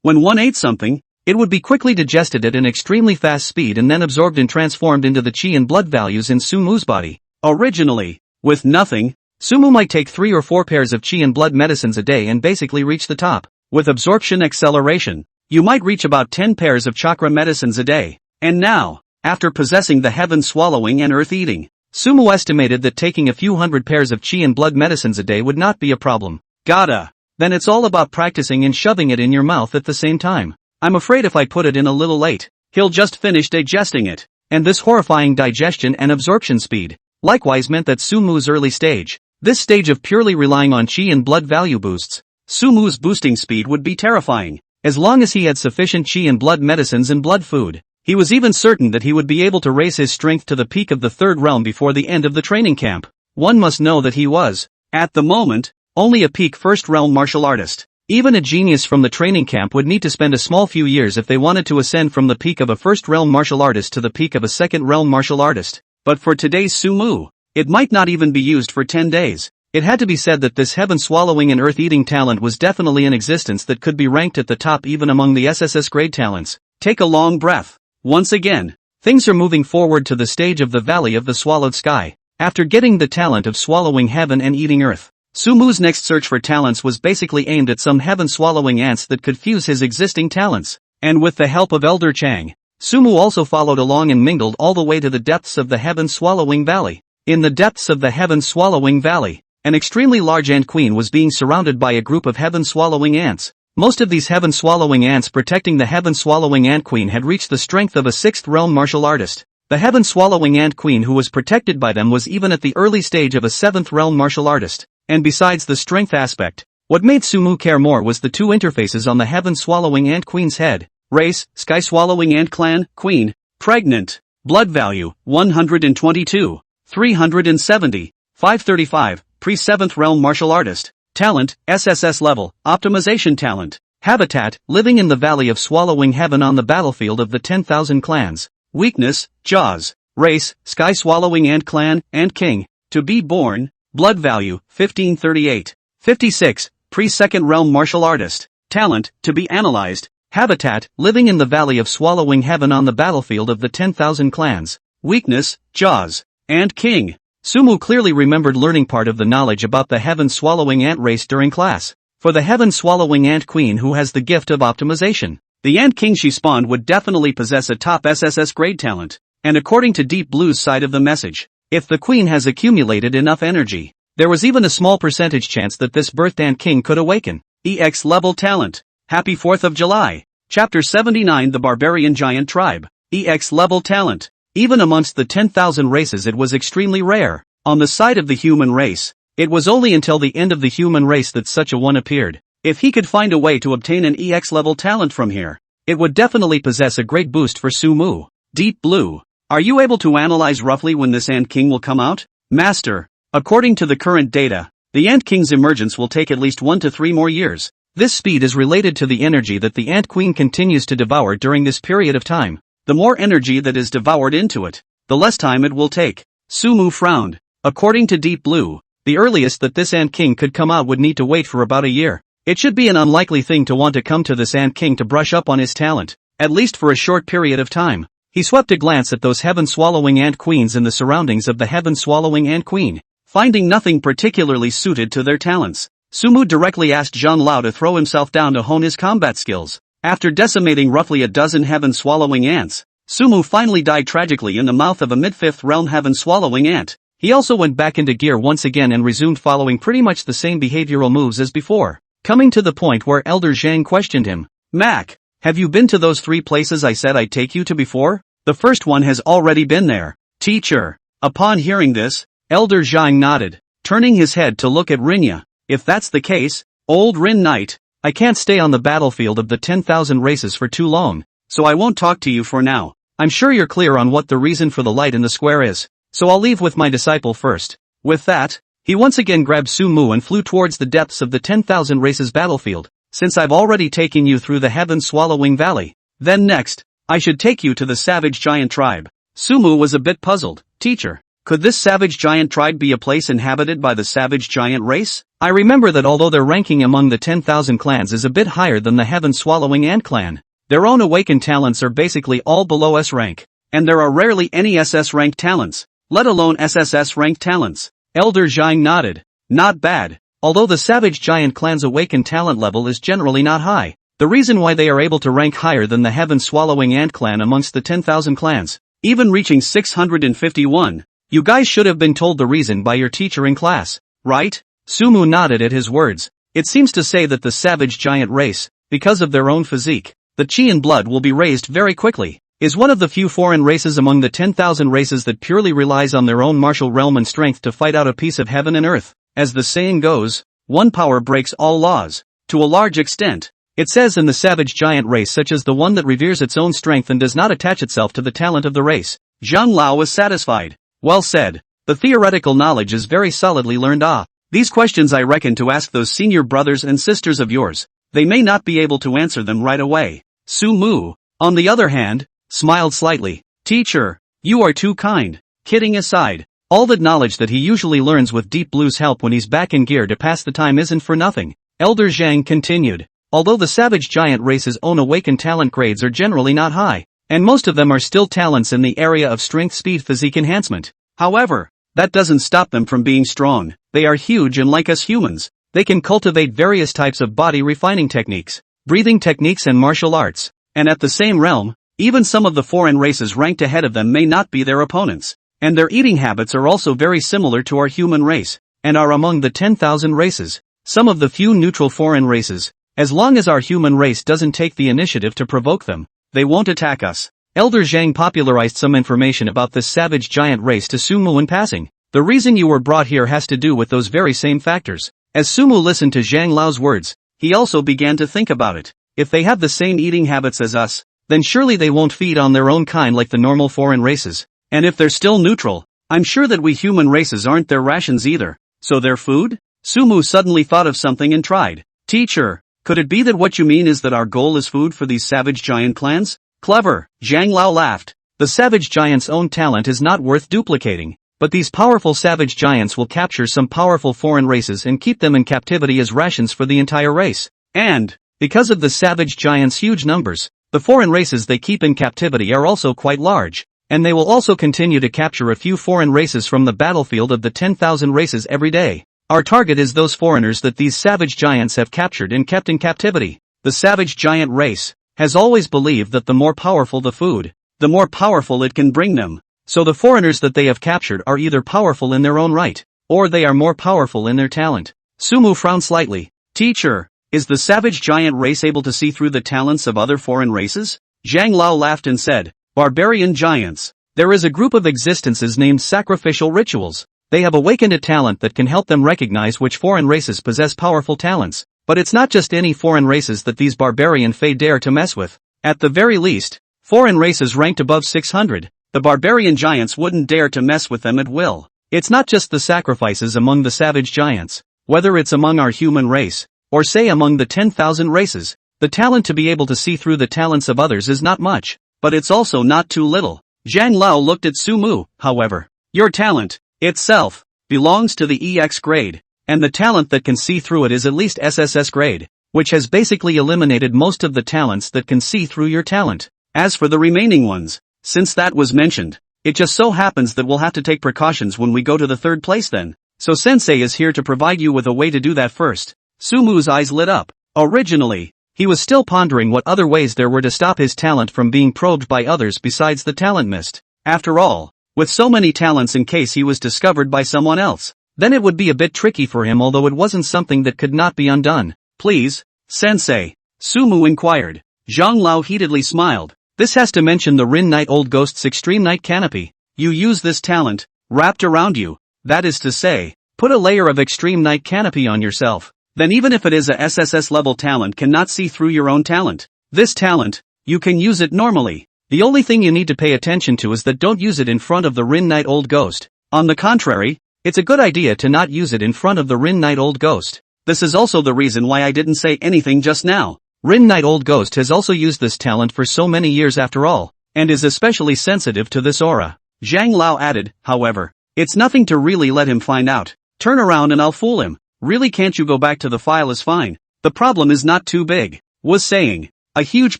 [SPEAKER 1] when one ate something, it would be quickly digested at an extremely fast speed and then absorbed and transformed into the chi and blood values in Sumu's body. Originally, with nothing, Sumu might take 3 or 4 pairs of chi and blood medicines a day and basically reach the top. With absorption acceleration, you might reach about 10 pairs of chakra medicines a day. And now, after possessing the heaven swallowing and earth eating, Sumu estimated that taking a few hundred pairs of chi and blood medicines a day would not be a problem. Gotta. Then it's all about practicing and shoving it in your mouth at the same time. I'm afraid if I put it in a little late, he'll just finish digesting it. And this horrifying digestion and absorption speed likewise meant that Sumu's early stage, this stage of purely relying on chi and blood value boosts, Sumu's boosting speed would be terrifying. As long as he had sufficient chi and blood medicines and blood food, he was even certain that he would be able to raise his strength to the peak of the third realm before the end of the training camp. One must know that he was, at the moment, only a peak first realm martial artist. Even a genius from the training camp would need to spend a small few years if they wanted to ascend from the peak of a first realm martial artist to the peak of a second realm martial artist. But for today's Sumu, it might not even be used for 10 days. It had to be said that this heaven-swallowing and earth-eating talent was definitely in existence that could be ranked at the top even among the SSS grade talents. Take a long breath. Once again, things are moving forward to the stage of the Valley of the Swallowed Sky. After getting the talent of swallowing heaven and eating earth, Sumu's next search for talents was basically aimed at some heaven-swallowing ants that could fuse his existing talents. And with the help of Elder Chang, Sumu also followed along and mingled all the way to the depths of the heaven-swallowing valley. In the depths of the heaven-swallowing valley, an extremely large ant queen was being surrounded by a group of heaven-swallowing ants. Most of these heaven-swallowing ants protecting the heaven-swallowing ant queen had reached the strength of a sixth realm martial artist. The heaven-swallowing ant queen who was protected by them was even at the early stage of a seventh realm martial artist. And besides the strength aspect, what made Sumu care more was the two interfaces on the heaven-swallowing ant queen's head. Race, sky-swallowing ant clan, queen, pregnant, blood value, 122, 370, 535, pre-7th realm martial artist, talent, SSS level, optimization talent, habitat, living in the valley of swallowing heaven on the battlefield of the 10,000 clans, weakness, jaws, race, sky-swallowing ant clan, ant king, to be born, blood value, 1538, 56, pre-second realm martial artist, talent, to be analyzed, habitat, living in the valley of swallowing heaven on the battlefield of the 10,000 clans, weakness, jaws, ant king. Sumu clearly remembered learning part of the knowledge about the heaven-swallowing ant race during class. For the heaven-swallowing ant queen who has the gift of optimization, the ant king she spawned would definitely possess a top SSS grade talent. And according to Deep Blue's side of the message, if the queen has accumulated enough energy, there was even a small percentage chance that this birthed ant king could awaken. EX level talent. Happy 4th of July. Chapter 79 The Barbarian Giant Tribe. EX level talent. Even amongst the 10,000 races it was extremely rare. On the side of the human race, it was only until the end of the human race that such a one appeared. If he could find a way to obtain an EX level talent from here, it would definitely possess a great boost for Sumu. Deep Blue. Are you able to analyze roughly when this Ant King will come out? Master. According to the current data, the Ant King's emergence will take at least 1 to 3 more years. This speed is related to the energy that the Ant Queen continues to devour during this period of time. The more energy that is devoured into it, the less time it will take. Sumu frowned. According to Deep Blue, the earliest that this Ant King could come out would need to wait for about a year. It should be an unlikely thing to want to come to this Ant King to brush up on his talent, at least for a short period of time. He swept a glance at those heaven-swallowing ant queens and the surroundings of the heaven-swallowing ant queen. Finding nothing particularly suited to their talents, Sumu directly asked Zhang Lao to throw himself down to hone his combat skills. After decimating roughly a dozen heaven-swallowing ants, Sumu finally died tragically in the mouth of a mid-5th realm heaven-swallowing ant. He also went back into gear once again and resumed following pretty much the same behavioral moves as before, coming to the point where Elder Zhang questioned him. Mac, have you been to those 3 places I said I'd take you to before? The first one has already been there. Teacher. Upon hearing this, Elder Zhang nodded, turning his head to look at Rinya. If that's the case, old Rin Knight, I can't stay on the battlefield of the 10,000 races for too long, so I won't talk to you for now. I'm sure you're clear on what the reason for the light in the square is, so I'll leave with my disciple first. With that, he once again grabbed Sumu and flew towards the depths of the 10,000 races battlefield. Since I've already taken you through the heaven-swallowing valley, then next, I should take you to the savage giant tribe. Sumu was a bit puzzled. Teacher, could this savage giant tribe be a place inhabited by the savage giant race? I remember that although their ranking among the 10,000 clans is a bit higher than the heaven-swallowing ant clan, their own awakened talents are basically all below S rank, and there are rarely any SS ranked talents, let alone SSS ranked talents. Elder Zhang nodded. Not bad. Although the Savage Giant clan's awakened talent level is generally not high, the reason why they are able to rank higher than the heaven-swallowing ant clan amongst the 10,000 clans, even reaching 651, you guys should have been told the reason by your teacher in class, right? Sumu nodded at his words. It seems to say that the Savage Giant race, because of their own physique, the chi and blood will be raised very quickly, is one of the few foreign races among the 10,000 races that purely relies on their own martial realm and strength to fight out a piece of heaven and earth. As the saying goes, one power breaks all laws. To a large extent, it says in the Savage Giant race such as the one that reveres its own strength and does not attach itself to the talent of the race. Zhang Lao was satisfied. Well said. The theoretical knowledge is very solidly learned. These questions I reckon to ask those senior brothers and sisters of yours. They may not be able to answer them right away. Sumu, on the other hand, smiled slightly. Teacher, you are too kind. Kidding aside, all that knowledge that he usually learns with Deep Blue's help when he's back in gear to pass the time isn't for nothing. Elder Zhang continued. Although the Savage Giant race's own awakened talent grades are generally not high, and most of them are still talents in the area of strength, speed, physique enhancement. However, that doesn't stop them from being strong. They are huge and like us humans, they can cultivate various types of body refining techniques, breathing techniques and martial arts. And at the same realm, even some of the foreign races ranked ahead of them may not be their opponents. And their eating habits are also very similar to our human race, and are among the 10,000 races, some of the few neutral foreign races. As long as our human race doesn't take the initiative to provoke them, they won't attack us. Elder Zhang popularized some information about this Savage Giant race to Sumu in passing. The reason you were brought here has to do with those very same factors. As Sumu listened to Zhang Lao's words, he also began to think about it. If they have the same eating habits as us, then surely they won't feed on their own kind like the normal foreign races. And if they're still neutral, I'm sure that we human races aren't their rations either. So their food? Sumu suddenly thought of something and tried. Teacher, could it be that what you mean is that our goal is food for these Savage Giant clans? Clever, Zhang Lao laughed. The Savage Giant's own talent is not worth duplicating, but these powerful Savage Giants will capture some powerful foreign races and keep them in captivity as rations for the entire race. And, because of the Savage Giants' huge numbers, the foreign races they keep in captivity are also quite large, and they will also continue to capture a few foreign races from the battlefield of the 10,000 races every day. Our target is those foreigners that these Savage Giants have captured and kept in captivity. The Savage Giant race has always believed that the more powerful the food, the more powerful it can bring them. So the foreigners that they have captured are either powerful in their own right, or they are more powerful in their talent. Sumu frowned slightly. Teacher, is the Savage Giant race able to see through the talents of other foreign races? Zhang Lao laughed and said, Barbarian Giants. There is a group of existences named sacrificial rituals. They have awakened a talent that can help them recognize which foreign races possess powerful talents. But it's not just any foreign races that these barbarian Fae dare to mess with. At the very least, foreign races ranked above 600, the barbarian giants wouldn't dare to mess with them at will. It's not just the sacrifices among the Savage Giants, whether it's among our human race, or say among the 10,000 races, the talent to be able to see through the talents of others is not much, but it's also not too little. Zhang Lao looked at Sumu, however. Your talent, itself, belongs to the EX grade, and the talent that can see through it is at least SSS grade, which has basically eliminated most of the talents that can see through your talent. As for the remaining ones, since that was mentioned, it just so happens that we'll have to take precautions when we go to the third place then. So Sensei is here to provide you with a way to do that first. Sumu's eyes lit up. Originally, he was still pondering what other ways there were to stop his talent from being probed by others besides the talent mist. After all, with so many talents in case he was discovered by someone else, then it would be a bit tricky for him, although it wasn't something that could not be undone. Please, Sensei, Sumu inquired. Zhang Lao heatedly smiled. This has to mention the Rin Night Old Ghost's Extreme Night Canopy. You use this talent, wrapped around you, that is to say, put a layer of Extreme Night Canopy on yourself. Then even if it is a SSS level talent cannot see through your own talent. This talent, you can use it normally. The only thing you need to pay attention to is that don't use it in front of the Rin Night Old Ghost. On the contrary, it's a good idea to not use it in front of the Rin Night Old Ghost. This is also the reason why I didn't say anything just now. Rin Night Old Ghost has also used this talent for so many years after all, and is especially sensitive to this aura. Zhang Lao added, however, it's nothing to really let him find out. Turn around and I'll fool him. Really, can't you go back to the file is fine. The problem is not too big. Was saying. A huge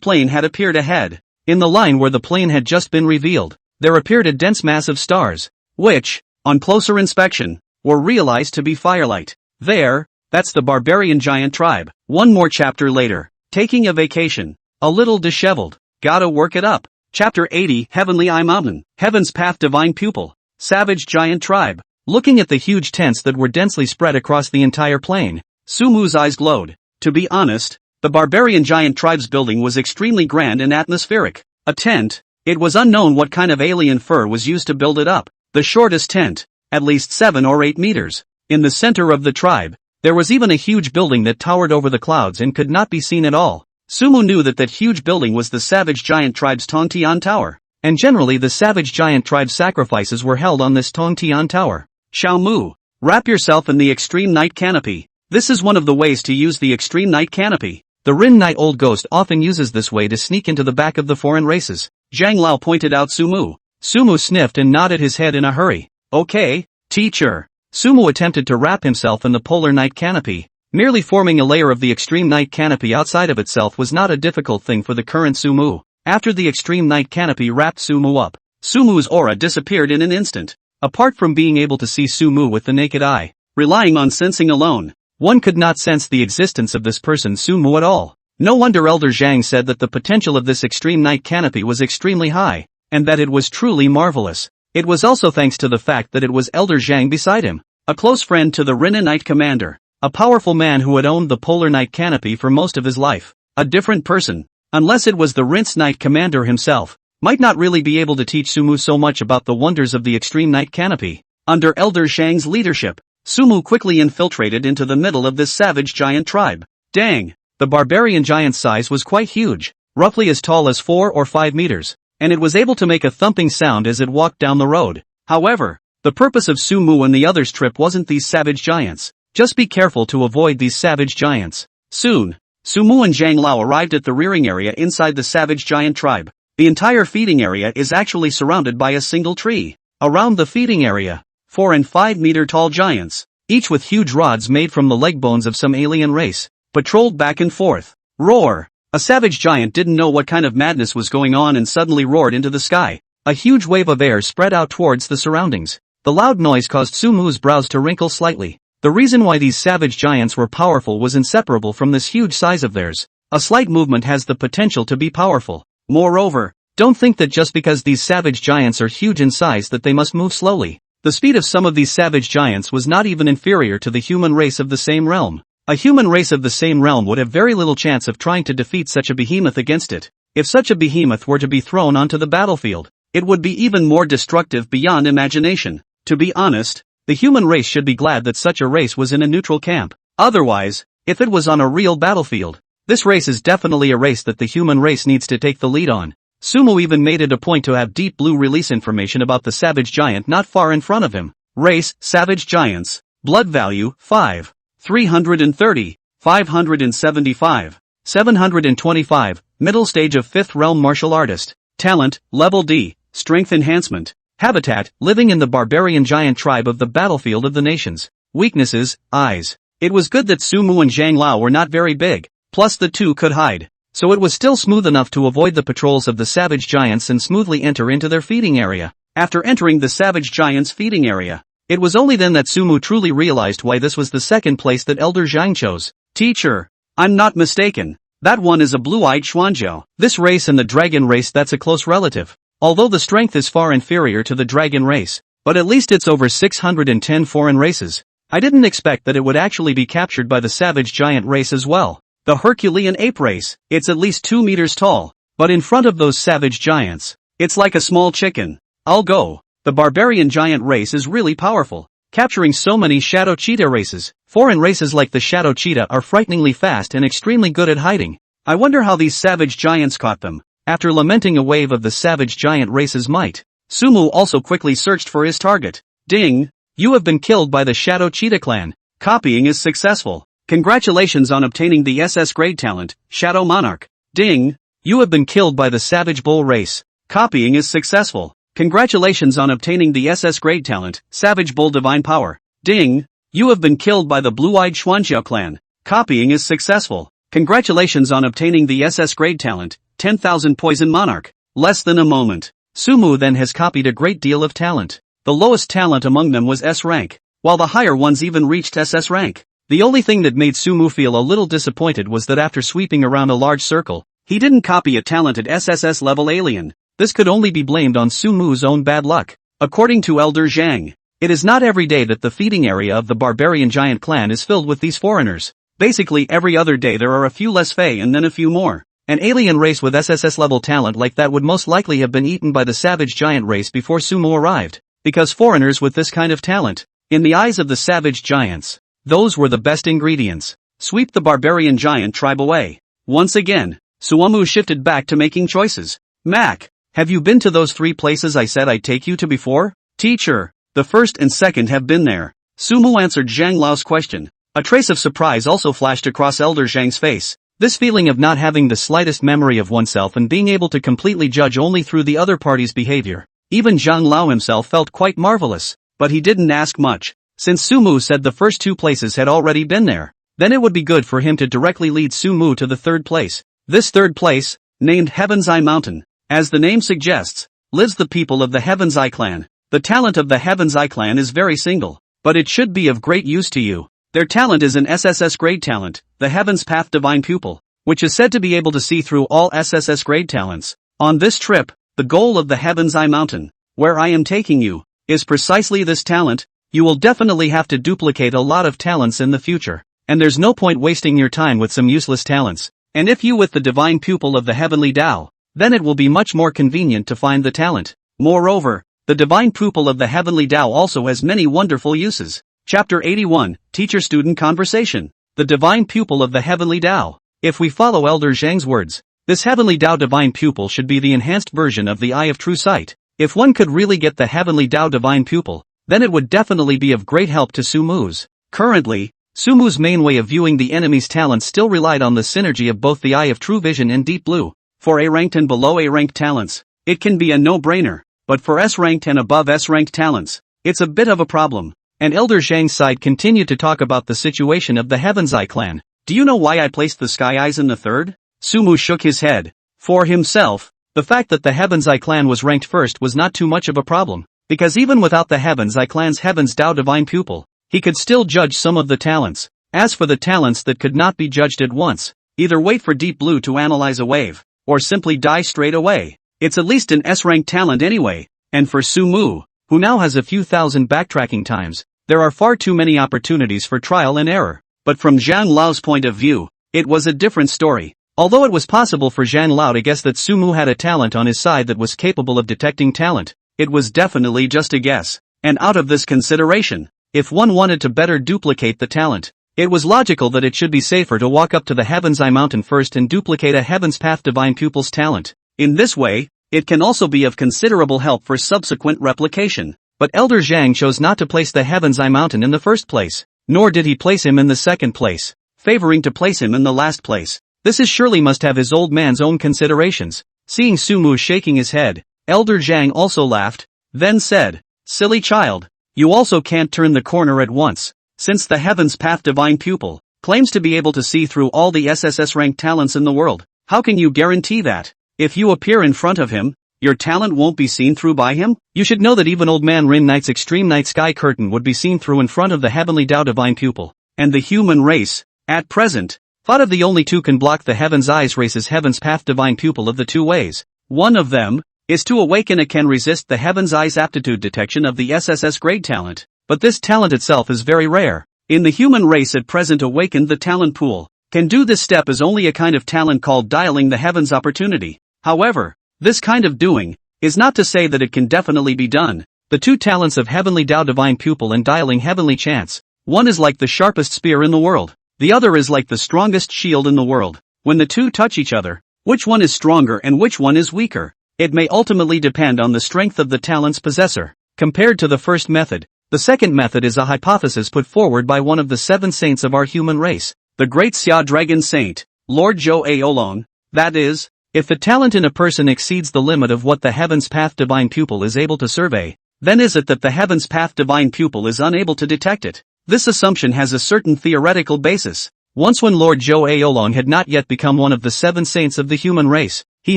[SPEAKER 1] plane had appeared ahead. In the line where the plane had just been revealed, there appeared a dense mass of stars, which, on closer inspection, were realized to be firelight. There, That's the barbarian giant tribe. One more chapter later. Taking a vacation. A little disheveled. Gotta work it up. Chapter 80 Heavenly Eye Mountain. Heaven's Path Divine Pupil. Savage Giant Tribe. Looking at the huge tents that were densely spread across the entire plain, Sumu's eyes glowed. To be honest, the barbarian giant tribe's building was extremely grand and atmospheric. A tent. It was unknown what kind of alien fur was used to build it up. The shortest tent. At least 7 or 8 meters. In the center of the tribe, there was even a huge building that towered over the clouds and could not be seen at all. Sumu knew that huge building was the savage giant tribe's Tongtian Tower. And generally the savage giant tribe's sacrifices were held on this Tongtian Tower. Xiaomu. Wrap yourself in the extreme night canopy. This is one of the ways to use the extreme night canopy. The Rin Night Old Ghost often uses this way to sneak into the back of the foreign races. Zhang Lao pointed out Sumu. Sumu sniffed and nodded his head in a hurry. Okay, teacher. Sumu attempted to wrap himself in the polar night canopy. Merely forming a layer of the extreme night canopy outside of itself was not a difficult thing for the current Sumu. After the extreme night canopy wrapped Sumu up, Sumu's aura disappeared in an instant. Apart from being able to see Sumu with the naked eye, relying on sensing alone, one could not sense the existence of this person Sumu at all. No wonder Elder Zhang said that the potential of this extreme night canopy was extremely high, and that it was truly marvelous. It was also thanks to the fact that it was Elder Zhang beside him, a close friend to the Rinna Knight Commander, a powerful man who had owned the polar night canopy for most of his life. A different person, unless it was the Rince Knight Commander himself, might not really be able to teach Sumu so much about the wonders of the extreme night canopy. Under Elder Zhang's leadership, Sumu quickly infiltrated into the middle of this savage giant tribe. Dang! The barbarian giant's size was quite huge, roughly as tall as 4 or 5 meters, and it was able to make a thumping sound as it walked down the road. However, the purpose of Sumu and the others' trip wasn't these savage giants. Just be careful to avoid these savage giants. Soon, Sumu and Zhang Lao arrived at the rearing area inside the savage giant tribe. The entire feeding area is actually surrounded by a single tree. Around the feeding area, 4 and 5 meter tall giants, each with huge rods made from the leg bones of some alien race, patrolled back and forth. Roar! A savage giant didn't know what kind of madness was going on and suddenly roared into the sky. A huge wave of air spread out towards the surroundings. The loud noise caused Sumu's brows to wrinkle slightly. The reason why these savage giants were powerful was inseparable from this huge size of theirs. A slight movement has the potential to be powerful. Moreover, don't think that just because these savage giants are huge in size that they must move slowly. The speed of some of these savage giants was not even inferior to the human race of the same realm. A human race of the same realm would have very little chance of trying to defeat such a behemoth against it. If such a behemoth were to be thrown onto the battlefield, it would be even more destructive beyond imagination. To be honest, the human race should be glad that such a race was in a neutral camp. Otherwise, if it was on a real battlefield, this race is definitely a race that the human race needs to take the lead on. Sumu even made it a point to have Deep Blue release information about the savage giant not far in front of him. Race, savage giants. Blood value, 5. 330. 575. 725. Middle stage of 5th realm martial artist. Talent, level D. Strength enhancement. Habitat, living in the barbarian giant tribe of the battlefield of the nations. Weaknesses, eyes. It was good that Sumu and Zhang Lao were not very big, plus the two could hide. So it was still smooth enough to avoid the patrols of the savage giants and smoothly enter into their feeding area. After entering the savage giants' feeding area, it was only then that Sumu truly realized why this was the second place that Elder Zhang chose. Teacher, I'm not mistaken. That one is a blue-eyed Xuanzhou. This race and the dragon race, that's a close relative. Although the strength is far inferior to the dragon race, but at least it's over 610 foreign races. I didn't expect that it would actually be captured by the savage giant race as well. The Herculean ape race, it's at least 2 meters tall, but in front of those savage giants, it's like a small chicken. I'll go. The barbarian giant race is really powerful, capturing so many shadow cheetah races. Foreign races like the shadow cheetah are frighteningly fast and extremely good at hiding. I wonder how these savage giants caught them. After lamenting a wave of the savage giant race's might, Sumu also quickly searched for his target. Ding! You have been killed by the Shadow Cheetah clan. Copying is successful. Congratulations on obtaining the SS grade talent, Shadow Monarch. Ding! You have been killed by the Savage Bull race. Copying is successful. Congratulations on obtaining the SS grade talent, Savage Bull Divine Power. Ding! You have been killed by the Blue-Eyed Xuanzhou clan. Copying is successful. Congratulations on obtaining the SS grade talent, 10,000 Poison Monarch. Less than a moment. Sumu then has copied a great deal of talent. The lowest talent among them was S rank, while the higher ones even reached SS rank. The only thing that made Sumu feel a little disappointed was that after sweeping around a large circle, he didn't copy a talented SSS level alien. This could only be blamed on Sumu's own bad luck. According to Elder Zhang, it is not every day that the feeding area of the barbarian giant clan is filled with these foreigners. Basically every other day there are a few less Fey and then a few more. An alien race with SSS level talent like that would most likely have been eaten by the savage giant race before Sumu arrived, because foreigners with this kind of talent, in the eyes of the savage giants, those were the best ingredients. Sweep the barbarian giant tribe away. Once again, Sumu shifted back to making choices. Mac, have you been to those 3 places I said I'd take you to before? Teacher, the first and second have been there. Sumu answered Zhang Lao's question. A trace of surprise also flashed across Elder Zhang's face. This feeling of not having the slightest memory of oneself and being able to completely judge only through the other party's behavior. Even Zhang Lao himself felt quite marvelous, but he didn't ask much. Since Sumu said the first 2 places had already been there, then it would be good for him to directly lead Sumu to the 3rd place. This 3rd place, named Heaven's Eye Mountain, as the name suggests, lives the people of the Heaven's Eye clan. The talent of the Heaven's Eye clan is very single, but it should be of great use to you. Their talent is an SSS grade talent, the Heaven's Path Divine Pupil, which is said to be able to see through all SSS grade talents. On this trip, the goal of the Heaven's Eye Mountain, where I am taking you, is precisely this talent. You will definitely have to duplicate a lot of talents in the future, and there's no point wasting your time with some useless talents. And if you with the Divine Pupil of the Heavenly Tao, then it will be much more convenient to find the talent. Moreover, the Divine Pupil of the Heavenly Tao also has many wonderful uses. Chapter 81, Teacher-Student Conversation. The Divine Pupil of the Heavenly Tao. If we follow Elder Zhang's words, this Heavenly Tao Divine Pupil should be the enhanced version of the Eye of True Sight. If one could really get the Heavenly Tao Divine Pupil, then it would definitely be of great help to Sumu's. Currently, Sumu's main way of viewing the enemy's talents still relied on the synergy of both the Eye of True Vision and Deep Blue. For A-ranked and below A-ranked talents, it can be a no-brainer, but for S-ranked and above S-ranked talents, it's a bit of a problem. And Elder Zhang's side continued to talk about the situation of the Heaven's Eye clan. Do you know why I placed the Sky Eyes in the 3rd? Sumu shook his head. For himself, the fact that the Heaven's Eye clan was ranked 1st was not too much of a problem, because even without the Heaven's Eye clan's Heaven's Tao Divine Pupil, he could still judge some of the talents. As for the talents that could not be judged at once, either wait for Deep Blue to analyze a wave, or simply die straight away. It's at least an S-ranked talent anyway, and for Sumu, who now has a few thousand backtracking times, there are far too many opportunities for trial and error. But from Zhang Lao's point of view, it was a different story. Although it was possible for Zhang Lao to guess that Sumu had a talent on his side that was capable of detecting talent, it was definitely just a guess. And out of this consideration, if one wanted to better duplicate the talent, it was logical that it should be safer to walk up to the Heaven's Eye Mountain first and duplicate a Heaven's Path Divine Pupil's talent. In this way, it can also be of considerable help for subsequent replication. But Elder Zhang chose not to place the Heaven's Eye Mountain in the 1st place, nor did he place him in the 2nd place, favoring to place him in the last place. This is surely must have his old man's own considerations. Seeing Sumu shaking his head, Elder Zhang also laughed, then said, "Silly child, you also can't turn the corner at once. Since the Heaven's Path Divine Pupil claims to be able to see through all the SSS ranked talents in the world, how can you guarantee that? If you appear in front of him, your talent won't be seen through by him? You should know that even old man Rin Knight's extreme night sky curtain would be seen through in front of the Heavenly Tao Divine Pupil. And the human race, at present, thought of the only 2 can block the Heaven's Eyes race's Heaven's Path Divine Pupil of the 2 ways. One of them is to awaken and can resist the Heaven's Eyes aptitude detection of the SSS grade talent, but this talent itself is very rare. In the human race at present awakened the talent pool, can do this step is only a kind of talent called dialing the Heaven's opportunity. However, this kind of doing is not to say that it can definitely be done. The 2 talents of Heavenly Tao Divine Pupil and dialing Heavenly Chance, one is like the sharpest spear in the world, the other is like the strongest shield in the world. When the 2 touch each other, which one is stronger and which one is weaker? It may ultimately depend on the strength of the talent's possessor. Compared to the first method, the second method is a hypothesis put forward by one of the 7 saints of our human race, the great Xia Dragon Saint, Lord Zhou Aolong. That is, if the talent in a person exceeds the limit of what the Heaven's Path Divine Pupil is able to survey, then is it that the Heaven's Path Divine Pupil is unable to detect it. This assumption has a certain theoretical basis. Once when Lord Zhou Aolong had not yet become one of the 7 saints of the human race, he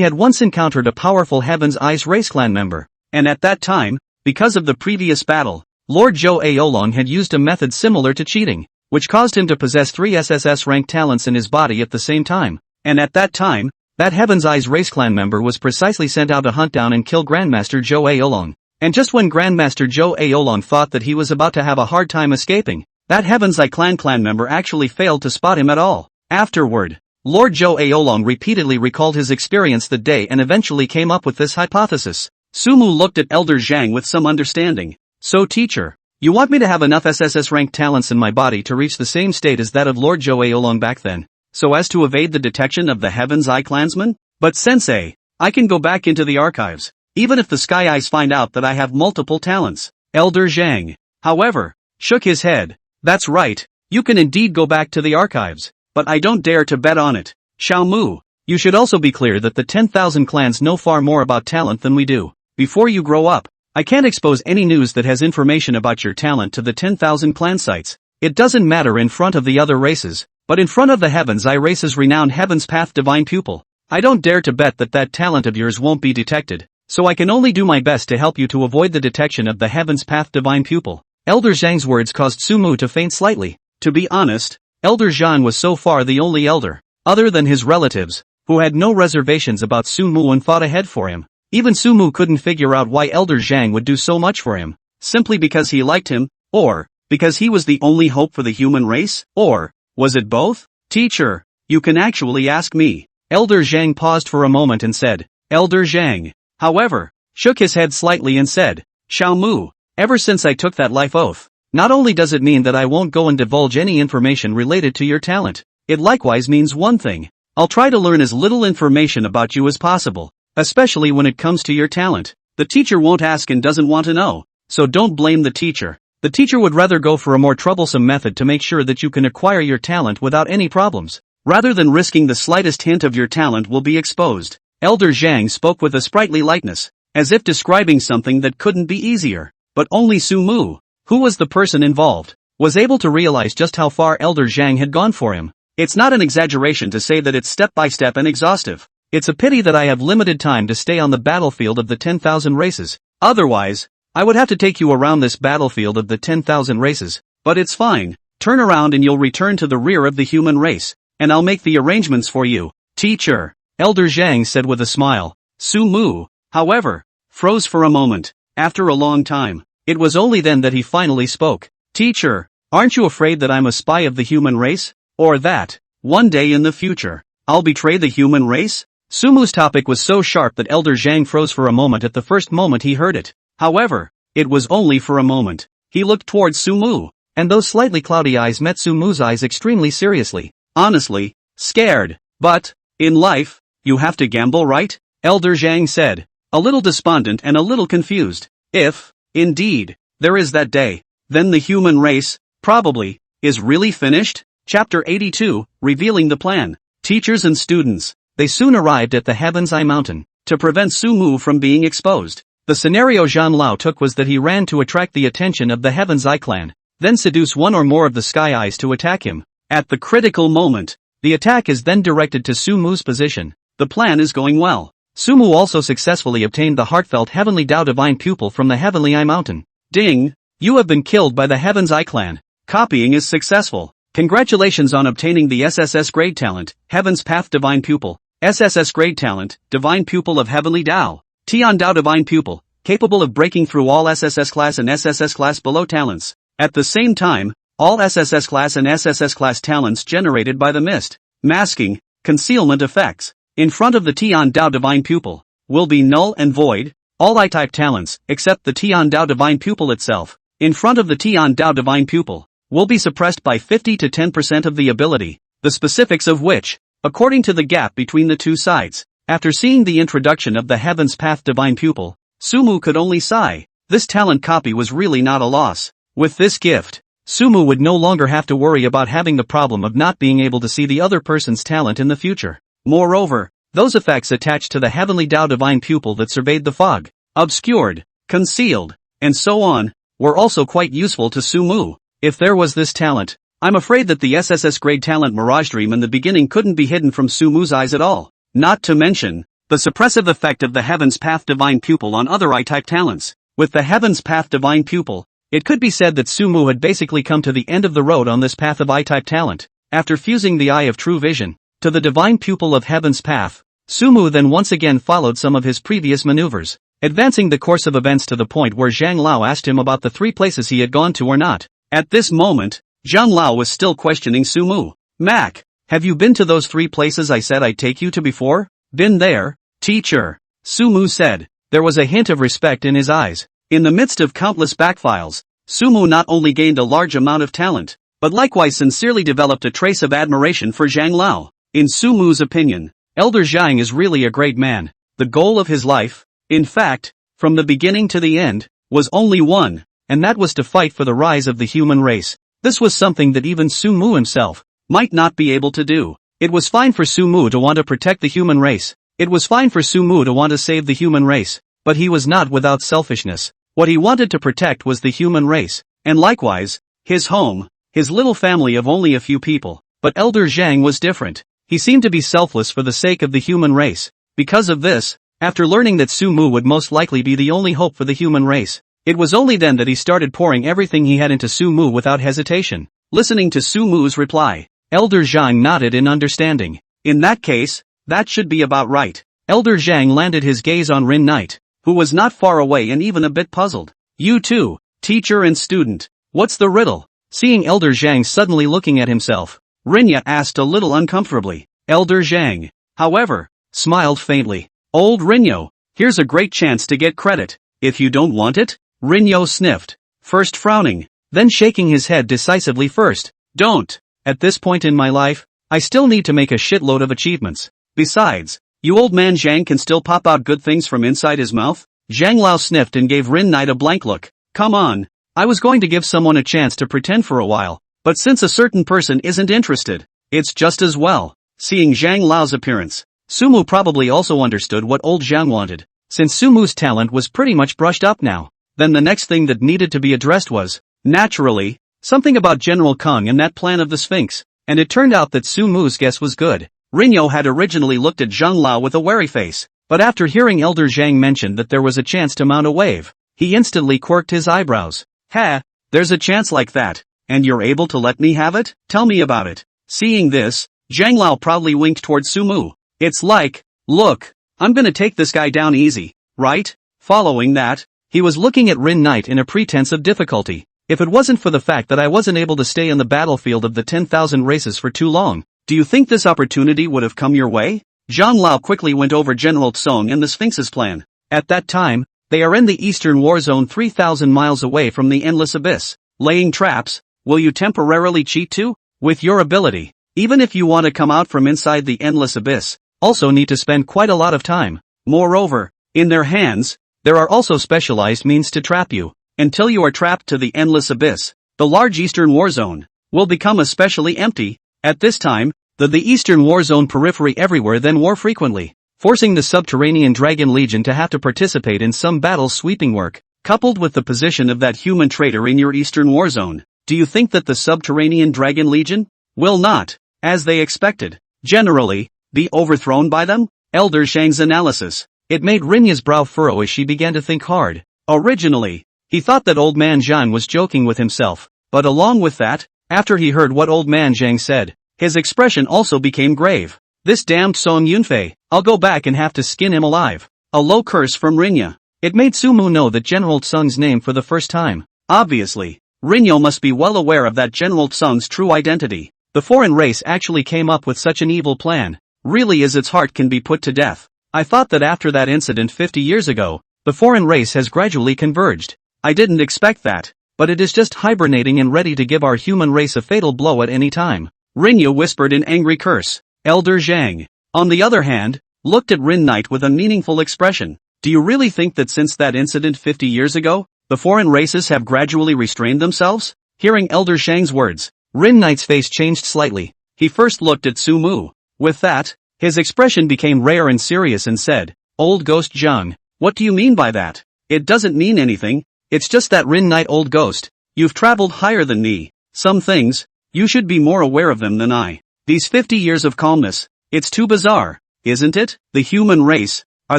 [SPEAKER 1] had once encountered a powerful Heaven's Eyes race clan member, and at that time, because of the previous battle, Lord Zhou Aolong had used a method similar to cheating. which caused him to possess 3 SSS rank talents in his body at the same time. And at that time, that Heaven's Eyes race clan member was precisely sent out to hunt down and kill Grandmaster Joe Aolong. And just when Grandmaster Joe Aolong thought that he was about to have a hard time escaping, that Heaven's Eye clan member actually failed to spot him at all. Afterward, Lord Joe Aolong repeatedly recalled his experience that day and eventually came up with this hypothesis. Sumu looked at Elder Zhang with some understanding. So teacher, you want me to have enough SSS rank talents in my body to reach the same state as that of Lord Joe Aolong back then, so as to evade the detection of the Heaven's Eye clansman? But sensei, I can go back into the archives, even if the Sky Eyes find out that I have multiple talents. Elder Zhang, however, shook his head. That's right, you can indeed go back to the archives, but I don't dare to bet on it. Xiao Mu, you should also be clear that the 10,000 clans know far more about talent than we do. Before you grow up, I can't expose any news that has information about your talent to the 10,000 clan sites. It doesn't matter in front of the other races, but in front of the Heaven's Eye race's renowned Heaven's Path Divine Pupil, I don't dare to bet that that talent of yours won't be detected, so I can only do my best to help you to avoid the detection of the Heaven's Path Divine Pupil. Elder Zhang's words caused Sumu to faint slightly. To be honest, Elder Zhang was so far the only elder, other than his relatives, who had no reservations about Sumu and fought ahead for him. Even Sumu couldn't figure out why Elder Zhang would do so much for him, simply because he liked him, or because he was the only hope for the human race, or was it both? Teacher, you can actually ask me. Elder Zhang paused for a moment and said. Elder Zhang, however, shook his head slightly and said, Xiao Mu, ever since I took that life oath, not only does it mean that I won't go and divulge any information related to your talent, it likewise means one thing. I'll try to learn as little information about you as possible. Especially when it comes to your talent. The teacher won't ask and doesn't want to know, so don't blame the teacher. The teacher would rather go for a more troublesome method to make sure that you can acquire your talent without any problems, rather than risking the slightest hint of your talent will be exposed. Elder Zhang spoke with a sprightly lightness, as if describing something that couldn't be easier. But only Sumu, who was the person involved, was able to realize just how far Elder Zhang had gone for him. It's not an exaggeration to say that it's step-by-step and exhaustive. It's a pity that I have limited time to stay on the battlefield of the 10,000 races. Otherwise, I would have to take you around this battlefield of the 10,000 races. But it's fine. Turn around and you'll return to the rear of the human race, and I'll make the arrangements for you. Teacher, Elder Zhang said with a smile. Sumu, however, froze for a moment. After a long time, it was only then that he finally spoke. Teacher, aren't you afraid that I'm a spy of the human race? Or that, one day in the future, I'll betray the human race? Sumu's topic was so sharp that Elder Zhang froze for a moment at the first moment he heard it. However, it was only for a moment. He looked towards Sumu, and those slightly cloudy eyes met Sumu's eyes extremely seriously. Honestly, scared. But, in life, you have to gamble, right? Elder Zhang said, a little despondent and a little confused. If, indeed, there is that day, then the human race, probably, is really finished? Chapter 82, Revealing the Plan. Teachers and students. They soon arrived at the Heaven's Eye Mountain. To prevent Sumu from being exposed, the scenario Zhan Lao took was that he ran to attract the attention of the Heaven's Eye clan, then seduce one or more of the Sky Eyes to attack him. At the critical moment, the attack is then directed to Sumu's position. The plan is going well. Sumu also successfully obtained the heartfelt Heavenly Tao Divine Pupil from the Heavenly Eye Mountain. Ding! You have been killed by the Heaven's Eye clan. Copying is successful. Congratulations on obtaining the SSS grade talent, Heaven's Path Divine Pupil. SSS grade talent, Divine Pupil of Heavenly Tao. Tian Dao Divine Pupil, capable of breaking through all SSS class and SSS class below talents. At the same time, all SSS class and SSS class talents generated by the mist, masking, concealment effects, in front of the Tian Dao Divine Pupil, will be null and void. All I-type talents, except the Tian Dao Divine Pupil itself, in front of the Tian Dao Divine Pupil, will be suppressed by 50 to 10% of the ability, the specifics of which, according to the gap between the two sides. After seeing the introduction of the Heaven's Path Divine Pupil, Sumu could only sigh. This talent copy was really not a loss. With this gift, Sumu would no longer have to worry about having the problem of not being able to see the other person's talent in the future. Moreover, those effects attached to the Heavenly Tao Divine Pupil that surveyed the fog, obscured, concealed, and so on, were also quite useful to Sumu. If there was this talent, I'm afraid that the SSS grade talent Mirage Dream in the beginning couldn't be hidden from Sumu's eyes at all. Not to mention, the suppressive effect of the Heaven's Path Divine Pupil on other I-type talents. With the Heaven's Path Divine Pupil, It could be said that Sumu had basically come to the end of the road on this path of I-type talent. After fusing the Eye of True Vision to the divine pupil of Heaven's path, Sumu then once again followed some of his previous maneuvers, advancing the course of events to the point where Zhang Lao asked him about the 3 places he had gone to or not. At this moment, Zhang Lao was still questioning Sumu. Mac, have you been to those 3 places I said I'd take you to before? Been there, teacher, Sumu said. There was a hint of respect in his eyes. In the midst of countless backfiles, Sumu not only gained a large amount of talent, but likewise sincerely developed a trace of admiration for Zhang Lao. In Sumu's opinion, Elder Zhang is really a great man. The goal of his life, in fact, from the beginning to the end, was only one, and that was to fight for the rise of the human race. This was something that even Sumu himself might not be able to do. It was fine for Sumu to want to protect the human race. It was fine for Sumu to want to save the human race, but he was not without selfishness. What he wanted to protect was the human race, and likewise, his home, his little family of only a few people. But Elder Zhang was different. He seemed to be selfless for the sake of the human race. Because of this, after learning that Sumu would most likely be the only hope for the human race, it was only then that he started pouring everything he had into Sumu without hesitation. Listening to Sumu's reply, Elder Zhang nodded in understanding. In that case, that should be about right. Elder Zhang landed his gaze on Rin Knight, who was not far away and even a bit puzzled. You too, teacher and student. What's the riddle? Seeing Elder Zhang suddenly looking at himself, Rinya asked a little uncomfortably. Elder Zhang, however, smiled faintly. Old Rinyo, here's a great chance to get credit. If you don't want it? Rinyo sniffed, first frowning, then shaking his head decisively. First, don't. At this point in my life, I still need to make a shitload of achievements. Besides, you old man Zhang can still pop out good things from inside his mouth? Zhang Lao sniffed and gave Rin Knight a blank look. Come on. I was going to give someone a chance to pretend for a while, but since a certain person isn't interested, it's just as well. Seeing Zhang Lao's appearance, Sumu probably also understood what old Zhang wanted. Since Sumu's talent was pretty much brushed up now, then the next thing that needed to be addressed was, naturally, something about General Kung and that plan of the Sphinx, and it turned out that Sumu's guess was good. Rinyo had originally looked at Zhang Lao with a wary face, but after hearing Elder Zhang mention that there was a chance to mount a wave, he instantly quirked his eyebrows. Ha, there's a chance like that, and you're able to let me have it? Tell me about it. Seeing this, Zhang Lao proudly winked toward Sumu. It's like, look, I'm gonna take this guy down easy, right? Following that, he was looking at Rin Knight in a pretense of difficulty. If it wasn't for the fact that I wasn't able to stay on the battlefield of the 10,000 races for too long, do you think this opportunity would have come your way? Zhang Lao quickly went over General Tsong and the Sphinx's plan. At that time, they are in the eastern war zone 3,000 miles away from the endless abyss. Laying traps, will you temporarily cheat too? With your ability, even if you want to come out from inside the endless abyss, also need to spend quite a lot of time. Moreover, in their hands, there are also specialized means to trap you. Until you are trapped to the endless abyss, the large eastern war zone will become especially empty. At this time, the eastern war zone periphery everywhere then war frequently, forcing the subterranean Dragon Legion to have to participate in some battle sweeping work, coupled with the position of that human traitor in your eastern war zone. Do you think that the subterranean Dragon Legion will not, as they expected, generally, be overthrown by them? Elder Zhang's analysis. It made Rinya's brow furrow as she began to think hard. Originally, he thought that old man Zhang was joking with himself, but along with that, after he heard what old man Zhang said, his expression also became grave. This damned Song Yunfei, I'll go back and have to skin him alive. A low curse from Rinya. It made Sumu know that General Tsung's name for the first time. Obviously, Rinyo must be well aware of that General Tsung's true identity. The foreign race actually came up with such an evil plan, really as its heart can be put to death. I thought that after that incident 50 years ago, the foreign race has gradually converged. I didn't expect that, but it is just hibernating and ready to give our human race a fatal blow at any time. Rinyo whispered in angry curse. Elder Zhang, on the other hand, looked at Rin Knight with a meaningful expression. Do you really think that since that incident 50 years ago, the foreign races have gradually restrained themselves? Hearing Elder Zhang's words, Rin Knight's face changed slightly. He first looked at Sumu. With that, his expression became rare and serious and said, Old Ghost Zhang, what do you mean by that? It doesn't mean anything, it's just that Rin Knight old ghost. You've traveled higher than me. Some things, you should be more aware of them than I. These 50 years of calmness, it's too bizarre, isn't it? The human race, are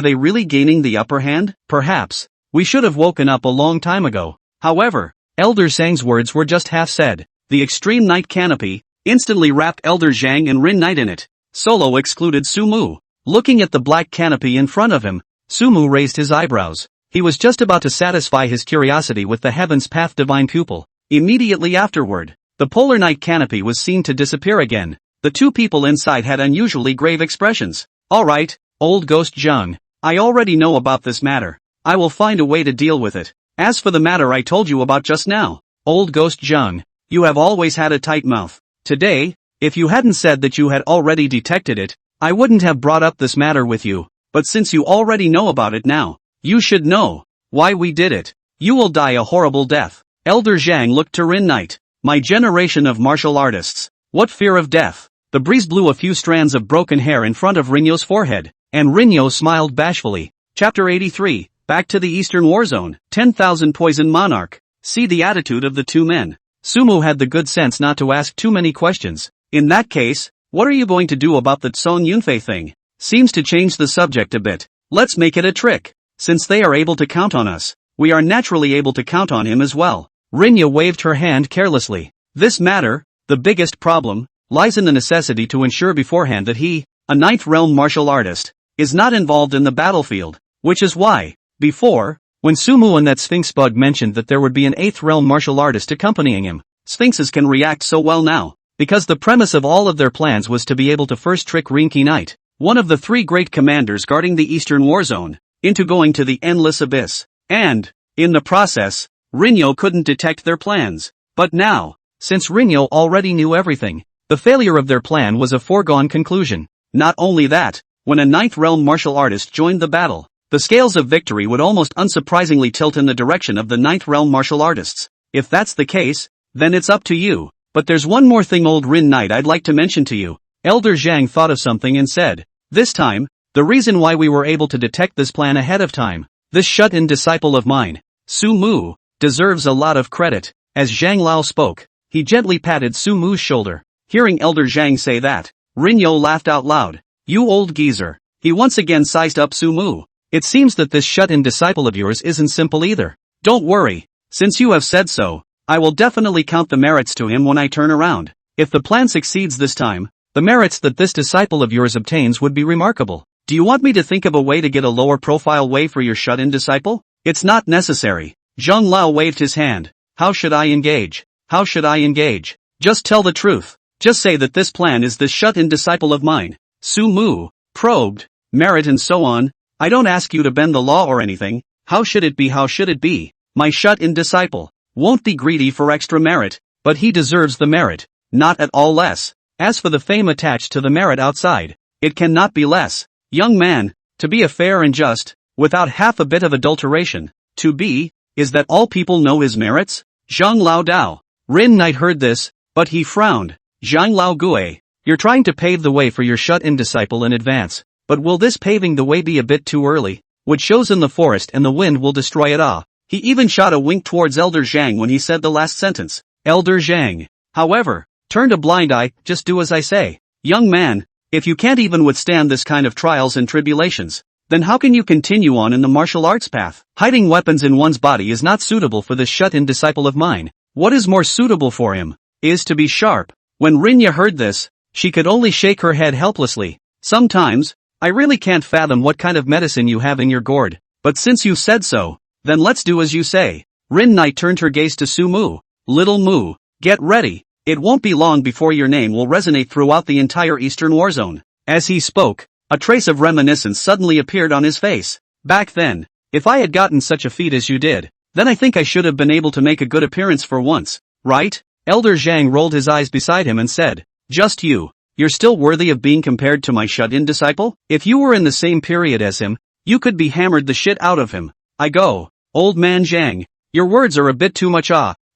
[SPEAKER 1] they really gaining the upper hand? Perhaps, we should have woken up a long time ago. However, Elder Zhang's words were just half said. The extreme night canopy instantly wrapped Elder Zhang and Rin Knight in it. Solo excluded Sumu. Looking at the black canopy in front of him, Sumu raised his eyebrows. He was just about to satisfy his curiosity with the Heaven's Path divine pupil. Immediately afterward, the polar night canopy was seen to disappear again. The two people inside had unusually grave expressions. Alright, old ghost Zhang, I already know about this matter. I will find a way to deal with it. As for the matter I told you about just now, old ghost Zhang, you have always had a tight mouth. Today, if you hadn't said that you had already detected it, I wouldn't have brought up this matter with you. But since you already know about it now, you should know why we did it. You will die a horrible death. Elder Zhang looked to Rin Knight. My generation of martial artists. What fear of death? The breeze blew a few strands of broken hair in front of Rinyo's forehead, and Rinyo smiled bashfully. Chapter 83, Back to the Eastern Warzone, 10,000 Poison Monarch. See the attitude of the two men. Sumu had the good sense not to ask too many questions. In that case, what are you going to do about the Tson Yunfei thing? Seems to change the subject a bit. Let's make it a trick. Since they are able to count on us, we are naturally able to count on him as well. Rinya waved her hand carelessly. This matter, the biggest problem, lies in the necessity to ensure beforehand that he, a ninth realm martial artist, is not involved in the battlefield, which is why, before, when Sumu and that Sphinx bug mentioned that there would be an 8th realm martial artist accompanying him, Sphinxes can react so well now, because the premise of all of their plans was to be able to first trick Rinki Knight, one of the 3 great commanders guarding the Eastern Warzone, into going to the Endless Abyss, and, in the process, Rinyo couldn't detect their plans. But now, since Rinyo already knew everything, the failure of their plan was a foregone conclusion. Not only that, when a 9th realm martial artist joined the battle, the scales of victory would almost unsurprisingly tilt in the direction of the 9th realm martial artists. If that's the case, then it's up to you. But there's one more thing, old Rin Knight, I'd like to mention to you. Elder Zhang thought of something and said, this time, the reason why we were able to detect this plan ahead of time, this shut-in disciple of mine, Su Mu, deserves a lot of credit. As Zhang Lao spoke, he gently patted Su Mu's shoulder. Hearing Elder Zhang say that, Rinyo laughed out loud. You old geezer. He once again sized up Su Mu. It seems that this shut-in disciple of yours isn't simple either. Don't worry. Since you have said so, I will definitely count the merits to him when I turn around. If the plan succeeds this time, the merits that this disciple of yours obtains would be remarkable. Do you want me to think of a way to get a lower profile way for your shut-in disciple? It's not necessary. Zhang Lao waved his hand. How should I engage? How should I engage? Just tell the truth. Just say that this plan is this shut-in disciple of mine. Su Mu probed, merit and so on. I don't ask you to bend the law or anything. How should it be? How should it be? My shut-in disciple won't be greedy for extra merit, but he deserves the merit, not at all less. As for the fame attached to the merit outside, it cannot be less. Young man, to be a fair and just, without half a bit of adulteration, to be, is that all people know his merits? Zhang Lao Dao. Rin Knight heard this, but he frowned. Zhang Lao Gue, you're trying to pave the way for your shut-in disciple in advance, but will this paving the way be a bit too early? What shows in the forest and the wind will destroy it all. He even shot a wink towards Elder Zhang when he said the last sentence. Elder Zhang, however, turned a blind eye. Just do as I say. Young man, if you can't even withstand this kind of trials and tribulations, then how can you continue on in the martial arts path? Hiding weapons in one's body is not suitable for this shut-in disciple of mine. What is more suitable for him is to be sharp. When Rinya heard this, she could only shake her head helplessly. Sometimes, I really can't fathom what kind of medicine you have in your gourd, but since you said so, then let's do as you say. Rin Knight turned her gaze to Su Mu. Little Mu, get ready. It won't be long before your name will resonate throughout the entire Eastern Warzone. As he spoke, a trace of reminiscence suddenly appeared on his face. Back then, if I had gotten such a feat as you did, then I think I should have been able to make a good appearance for once, right? Elder Zhang rolled his eyes beside him and said, just you. You're still worthy of being compared to my shut-in disciple? If you were in the same period as him, you could be hammered the shit out of him. I go. Old man Zhang, your words are a bit too much.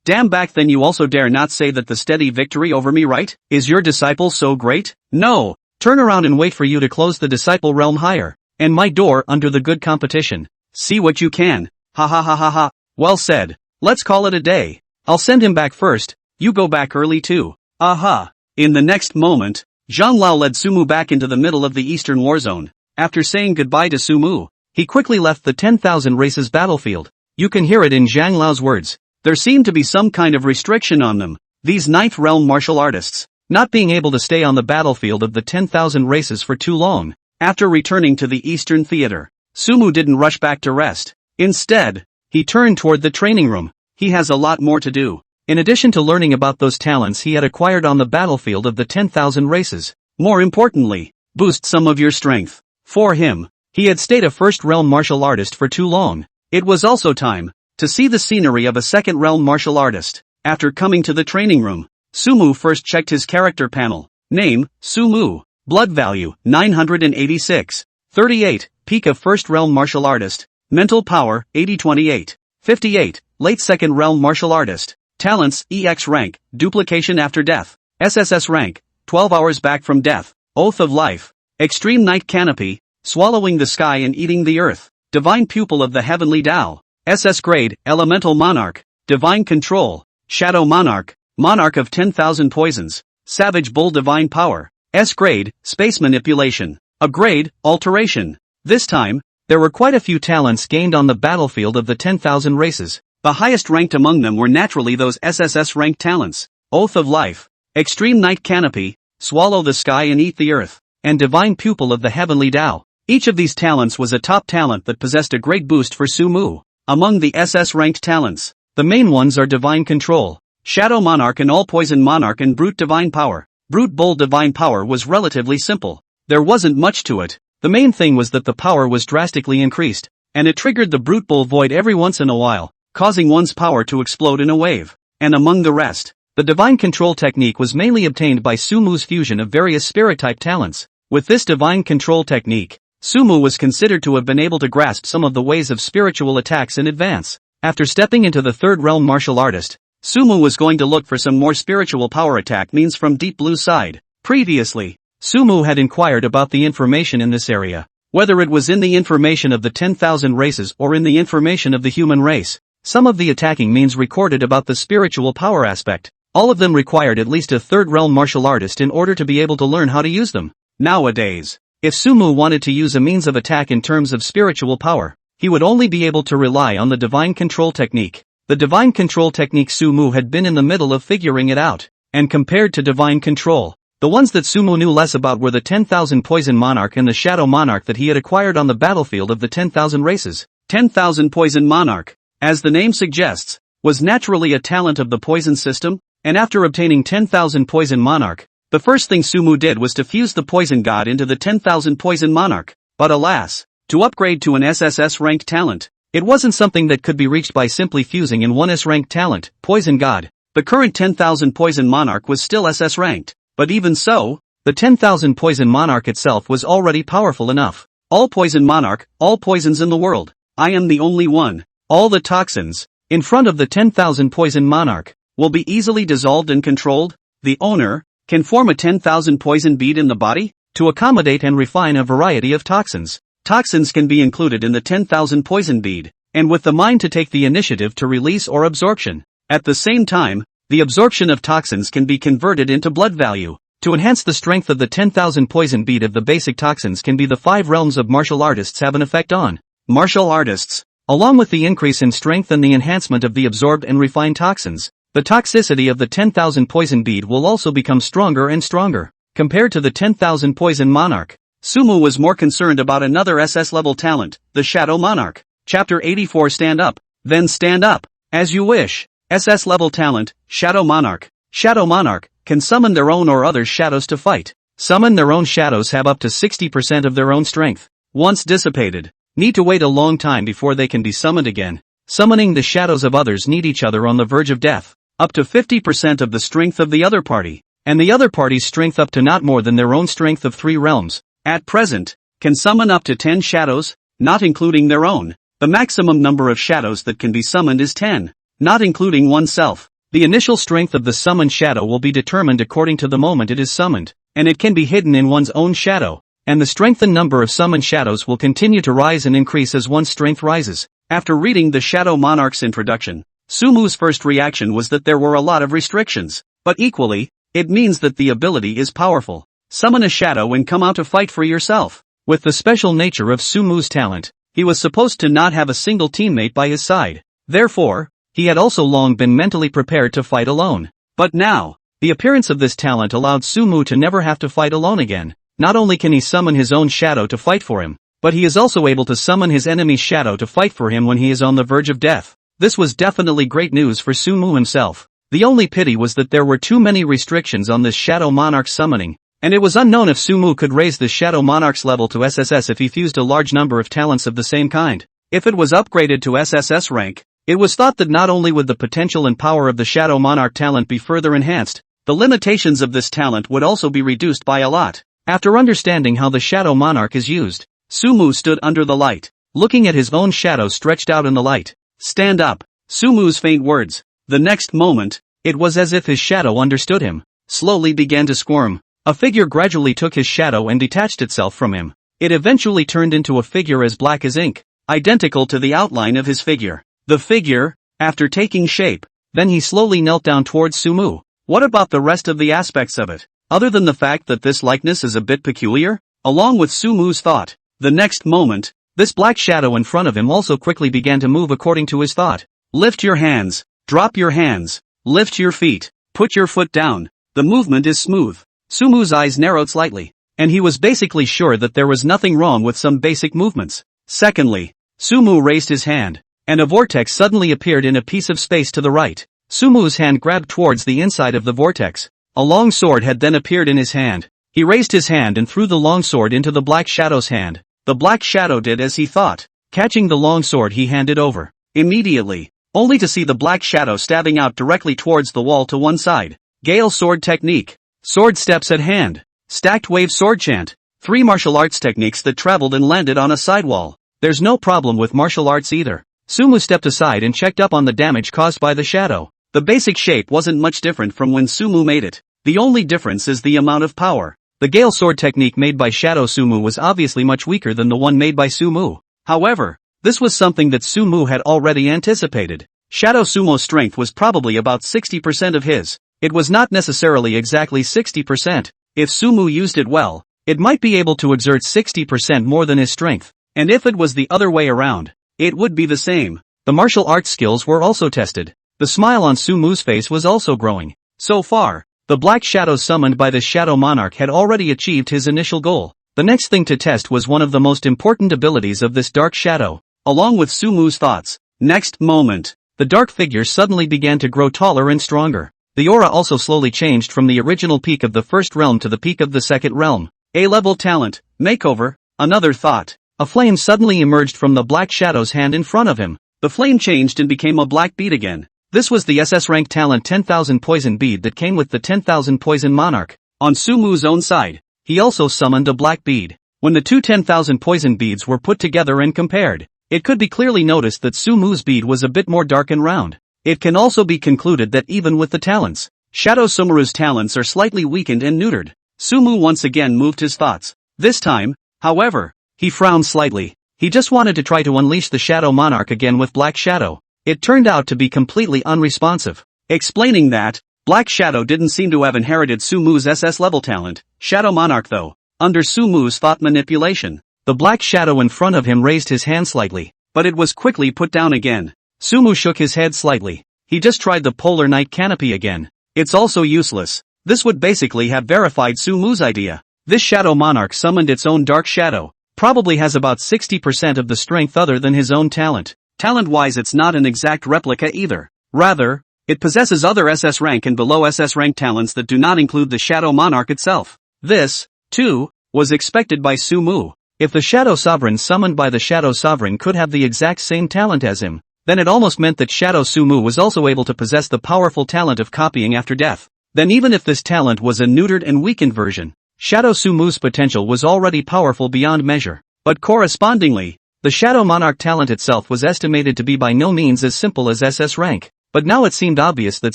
[SPEAKER 1] Damn, back then you also dare not say that the steady victory over me, right? Is your disciple so great? No. Turn around and wait for you to close the disciple realm higher, and my door under the good competition. See what you can. Ha ha ha ha ha. Well said. Let's call it a day. I'll send him back first. You go back early too. Aha. In the next moment, Zhang Lao led Sumu back into the middle of the Eastern Warzone. After saying goodbye to Sumu, he quickly left the 10,000 races battlefield. You can hear it in Zhang Lao's words. There seemed to be some kind of restriction on them, these ninth realm martial artists, not being able to stay on the battlefield of the 10,000 races for too long. After returning to the Eastern Theater, Sumu didn't rush back to rest. Instead, he turned toward the training room. He has a lot more to do. In addition to learning about those talents he had acquired on the battlefield of the 10,000 races, more importantly, boost some of your strength. For him, he had stayed a first realm martial artist for too long. It was also time to see the scenery of a second realm martial artist. After coming to the training room, Sumu first checked his character panel. Name, Sumu. Blood value, 986. 38, peak of first realm martial artist. Mental power, 80-28. 58, late second realm martial artist. Talents, EX rank, duplication after death. SSS rank, 12 hours back from death. Oath of life. Extreme night canopy, swallowing the sky and eating the earth. Divine pupil of the heavenly Tao. SS grade, elemental monarch. Divine control. Shadow monarch. Monarch of 10,000 poisons. Savage bull divine power. S grade, space manipulation. A grade, alteration. This time, there were quite a few talents gained on the battlefield of the 10,000 races. The highest ranked among them were naturally those SSS ranked talents. Oath of life. Extreme night canopy, swallow the sky and eat the earth. And divine pupil of the heavenly Tao. Each of these talents was a top talent that possessed a great boost for Sumu. Among the SS ranked talents, the main ones are divine control, shadow monarch and all poison monarch and brute divine power. Brute bull divine power was relatively simple. There wasn't much to it. The main thing was that the power was drastically increased, and it triggered the brute bull void every once in a while, causing one's power to explode in a wave. And among the rest, the divine control technique was mainly obtained by Sumu's fusion of various spirit-type talents. With this divine control technique, Sumu was considered to have been able to grasp some of the ways of spiritual attacks in advance. After stepping into the third realm martial artist, Sumu was going to look for some more spiritual power attack means from Deep Blue side. Previously, Sumu had inquired about the information in this area, whether it was in the information of the 10,000 races or in the information of the human race. Some of the attacking means recorded about the spiritual power aspect. All of them required at least a third realm martial artist in order to be able to learn how to use them. Nowadays, if Sumu wanted to use a means of attack in terms of spiritual power, he would only be able to rely on the divine control technique. The divine control technique Sumu had been in the middle of figuring it out, and compared to divine control, the ones that Sumu knew less about were the 10,000 poison monarch and the shadow monarch that he had acquired on the battlefield of the 10,000 races. 10,000 poison monarch, as the name suggests, was naturally a talent of the poison system, and after obtaining 10,000 poison monarch, the first thing Sumu did was to fuse the poison god into the 10,000 poison monarch. But alas, to upgrade to an SSS ranked talent, it wasn't something that could be reached by simply fusing in one S ranked talent, poison god. The current 10,000 poison monarch was still SS ranked, but even so, the 10,000 poison monarch itself was already powerful enough. All poison monarch, all poisons in the world, I am the only one. All the toxins, in front of the 10,000 poison monarch, will be easily dissolved and controlled. The owner can form a 10,000 poison bead in the body to accommodate and refine a variety of toxins. Toxins can be included in the 10,000 poison bead, and with the mind to take the initiative to release or absorption. At the same time, the absorption of toxins can be converted into blood value. To enhance the strength of the 10,000 poison bead of the basic toxins can be the 5 realms of martial artists have an effect on martial artists. Along with the increase in strength and the enhancement of the absorbed and refined toxins, the toxicity of the 10,000 poison bead will also become stronger and stronger. Compared to the 10,000 poison monarch, Sumu was more concerned about another SS level talent, the shadow monarch. Chapter 84. Stand up, then stand up, as you wish. SS level talent, shadow monarch. Shadow monarch can summon their own or others' shadows to fight. Summon their own shadows have up to 60% of their own strength. Once dissipated, need to wait a long time before they can be summoned again. Summoning the shadows of others need each other on the verge of death. Up to 50% of the strength of the other party, and the other party's strength up to not more than their own strength of 3 realms. At present, can summon up to 10 shadows, not including their own. The maximum number of shadows that can be summoned is 10, not including oneself. The initial strength of the summoned shadow will be determined according to the moment it is summoned, and it can be hidden in one's own shadow, and the strength and number of summoned shadows will continue to rise and increase as one's strength rises. After reading the Shadow Monarch's introduction, Sumu's first reaction was that there were a lot of restrictions, but equally, it means that the ability is powerful. Summon a shadow and come out to fight for yourself. With the special nature of Sumu's talent, he was supposed to not have a single teammate by his side. Therefore, he had also long been mentally prepared to fight alone. But now, the appearance of this talent allowed Sumu to never have to fight alone again. Not only can he summon his own shadow to fight for him, but he is also able to summon his enemy's shadow to fight for him when he is on the verge of death. This was definitely great news for Sumu himself. The only pity was that there were too many restrictions on this Shadow Monarch summoning, and it was unknown if Sumu could raise the Shadow Monarch's level to SSS if he fused a large number of talents of the same kind. If it was upgraded to SSS rank, it was thought that not only would the potential and power of the Shadow Monarch talent be further enhanced, the limitations of this talent would also be reduced by a lot. After understanding how the Shadow Monarch is used, Sumu stood under the light, looking at his own shadow stretched out in the light. "Stand up." Sumu's faint words. The next moment, it was as if his shadow understood him, slowly began to squirm. A figure gradually took his shadow and detached itself from him. It eventually turned into a figure as black as ink, identical to the outline of his figure. The figure, after taking shape, then he slowly knelt down towards Sumu. What about the rest of the aspects of it? Other than the fact that this likeness is a bit peculiar? Along with Sumu's thought, the next moment, this black shadow in front of him also quickly began to move according to his thought. Lift your hands, drop your hands, lift your feet, put your foot down. The movement is smooth. Sumu's eyes narrowed slightly, and he was basically sure that there was nothing wrong with some basic movements. Secondly, Sumu raised his hand, and a vortex suddenly appeared in a piece of space to the right. Sumu's hand grabbed towards the inside of the vortex. A long sword had then appeared in his hand. He raised his hand and threw the long sword into the black shadow's hand. The black shadow did as he thought. Catching the long sword, he handed over. Immediately, only to see the black shadow stabbing out directly towards the wall to one side. Gale sword technique. Sword steps at hand. Stacked wave sword chant. 3 martial arts techniques that traveled and landed on a sidewall. There's no problem with martial arts either. Sumu stepped aside and checked up on the damage caused by the shadow. The basic shape wasn't much different from when Sumu made it. The only difference is the amount of power. The Gale sword technique made by Shadow Sumu was obviously much weaker than the one made by Sumu. However, this was something that Sumu had already anticipated. Shadow Sumo's strength was probably about 60% of his. It was not necessarily exactly 60%. If Sumu used it well, it might be able to exert 60% more than his strength. And if it was the other way around, it would be the same. The martial arts skills were also tested. The smile on Sumu's face was also growing. So far, the black shadows summoned by the Shadow Monarch had already achieved his initial goal. The next thing to test was one of the most important abilities of this dark shadow, along with Sumu's thoughts. Next moment, the dark figure suddenly began to grow taller and stronger. The aura also slowly changed from the original peak of the first realm to the peak of the second realm. A-level talent, makeover, another thought. A flame suddenly emerged from the black shadow's hand in front of him. The flame changed and became a black bead again. This was the SS rank talent 10,000 poison bead that came with the 10,000 poison monarch. On Sumu's own side, he also summoned a black bead. When the two 10,000 poison beads were put together and compared, it could be clearly noticed that Sumu's bead was a bit more dark and round. It can also be concluded that even with the talents, Shadow Sumeru's talents are slightly weakened and neutered. Sumu once again moved his thoughts. This time, however, he frowned slightly. He just wanted to try to unleash the Shadow Monarch again with Black Shadow. It turned out to be completely unresponsive. Explaining that, Black Shadow didn't seem to have inherited Sumu's SS level talent, Shadow Monarch though. Under Sumu's thought manipulation, the black shadow in front of him raised his hand slightly, but it was quickly put down again. Sumu shook his head slightly. He just tried the Polar Night Canopy again. It's also useless. This would basically have verified Sumu's idea. This Shadow Monarch summoned its own dark shadow, probably has about 60% of the strength other than his own talent. Talent-wise, it's not an exact replica either. Rather, it possesses other SS rank and below SS rank talents that do not include the Shadow Monarch itself. This, too, was expected by Sumu. If the Shadow Sovereign summoned by the Shadow Sovereign could have the exact same talent as him, then it almost meant that Shadow Sumu was also able to possess the powerful talent of copying after death. Then even if this talent was a neutered and weakened version, Shadow Sumu's potential was already powerful beyond measure. But correspondingly, the Shadow Monarch talent itself was estimated to be by no means as simple as SS rank. But now it seemed obvious that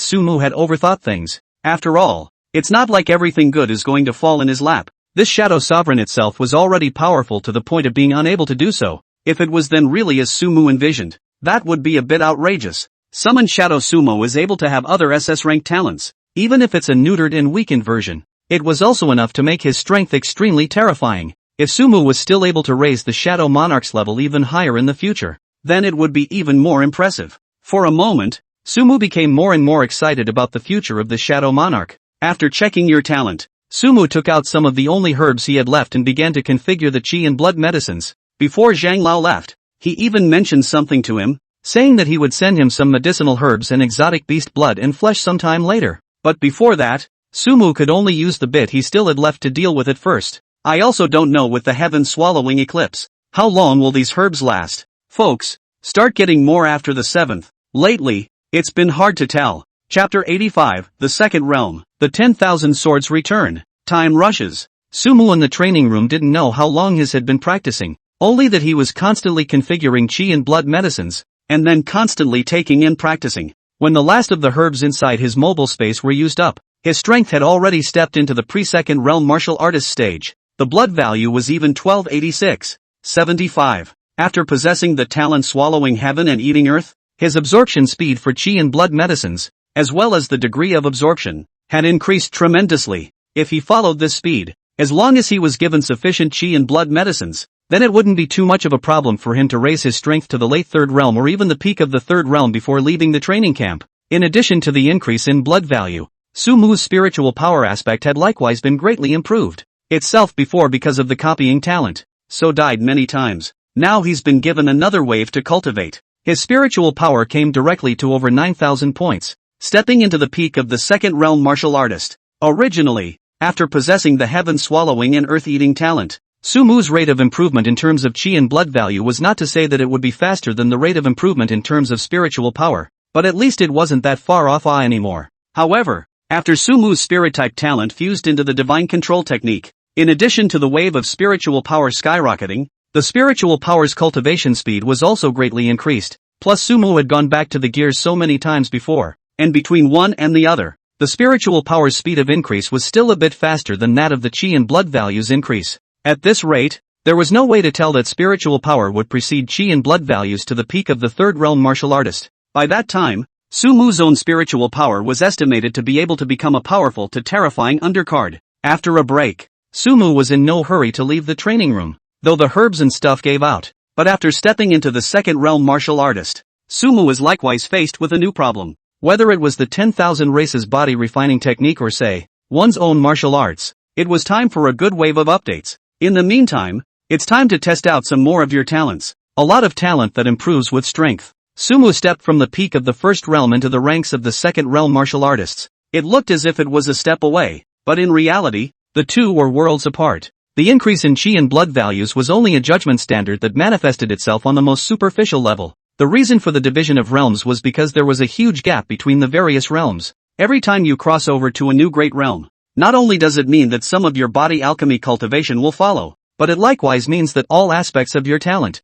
[SPEAKER 1] Sumu had overthought things. After all, it's not like everything good is going to fall in his lap. This Shadow Sovereign itself was already powerful to the point of being unable to do so. If it was then really as Sumu envisioned, that would be a bit outrageous. Summoned Shadow Sumo is able to have other SS rank talents, even if it's a neutered and weakened version. It was also enough to make his strength extremely terrifying. If Sumu was still able to raise the Shadow Monarch's level even higher in the future, then it would be even more impressive. For a moment, Sumu became more and more excited about the future of the Shadow Monarch. After checking your talent, Sumu took out some of the only herbs he had left and began to configure the Qi and blood medicines. Before Zhang Lao left, he even mentioned something to him, saying that he would send him some medicinal herbs and exotic beast blood and flesh sometime later. But before that, Sumu could only use the bit he still had left to deal with it first. I also don't know with the heaven swallowing eclipse. How long will these herbs last? Folks, start getting more after the 7th. Lately, it's been hard to tell. Chapter 85, The Second Realm. The 10,000 Swords return. Time rushes. Sumu in the training room didn't know how long his had been practicing, only that he was constantly configuring Qi and blood medicines, and then constantly taking in practicing. When the last of the herbs inside his mobile space were used up, his strength had already stepped into the pre-second realm martial artist stage. The blood value was even 1286.75. After possessing the talent swallowing heaven and eating earth, his absorption speed for Qi and blood medicines, as well as the degree of absorption, had increased tremendously. If he followed this speed, as long as he was given sufficient Qi and blood medicines, then it wouldn't be too much of a problem for him to raise his strength to the late third realm or even the peak of the third realm before leaving the training camp. In addition to the increase in blood value, Sumu's spiritual power aspect had likewise been greatly improved. Itself before because of the copying talent, so died many times. Now he's been given another wave to cultivate. His spiritual power came directly to over 9,000 points, stepping into the peak of the second realm martial artist. Originally, after possessing the heaven-swallowing and earth-eating talent, Sumu's rate of improvement in terms of Qi and blood value was not to say that it would be faster than the rate of improvement in terms of spiritual power, but at least it wasn't that far off anymore. However, after Sumu's spirit-type talent fused into the divine control technique, in addition to the wave of spiritual power skyrocketing, the spiritual power's cultivation speed was also greatly increased, plus Sumu had gone back to the gears so many times before, and between one and the other, the spiritual power's speed of increase was still a bit faster than that of the Qi and blood values increase. At this rate, there was no way to tell that spiritual power would precede Qi and blood values to the peak of the third realm martial artist. By that time, Sumu's own spiritual power was estimated to be able to become a powerful to terrifying undercard. After a break, Sumu was in no hurry to leave the training room, though the herbs and stuff gave out. But after stepping into the second realm martial artist, Sumu was likewise faced with a new problem. Whether it was the 10,000 races body refining technique or say, one's own martial arts, it was time for a good wave of updates. In the meantime, it's time to test out some more of your talents. A lot of talent that improves with strength. Sumu stepped from the peak of the first realm into the ranks of the second realm martial artists. It looked as if it was a step away, but in reality, the two were worlds apart. The increase in Qi and blood values was only a judgment standard that manifested itself on the most superficial level. The reason for the division of realms was because there was a huge gap between the various realms. Every time you cross over to a new great realm, not only does it mean that some of your body alchemy cultivation will follow, but it likewise means that all aspects of your talent,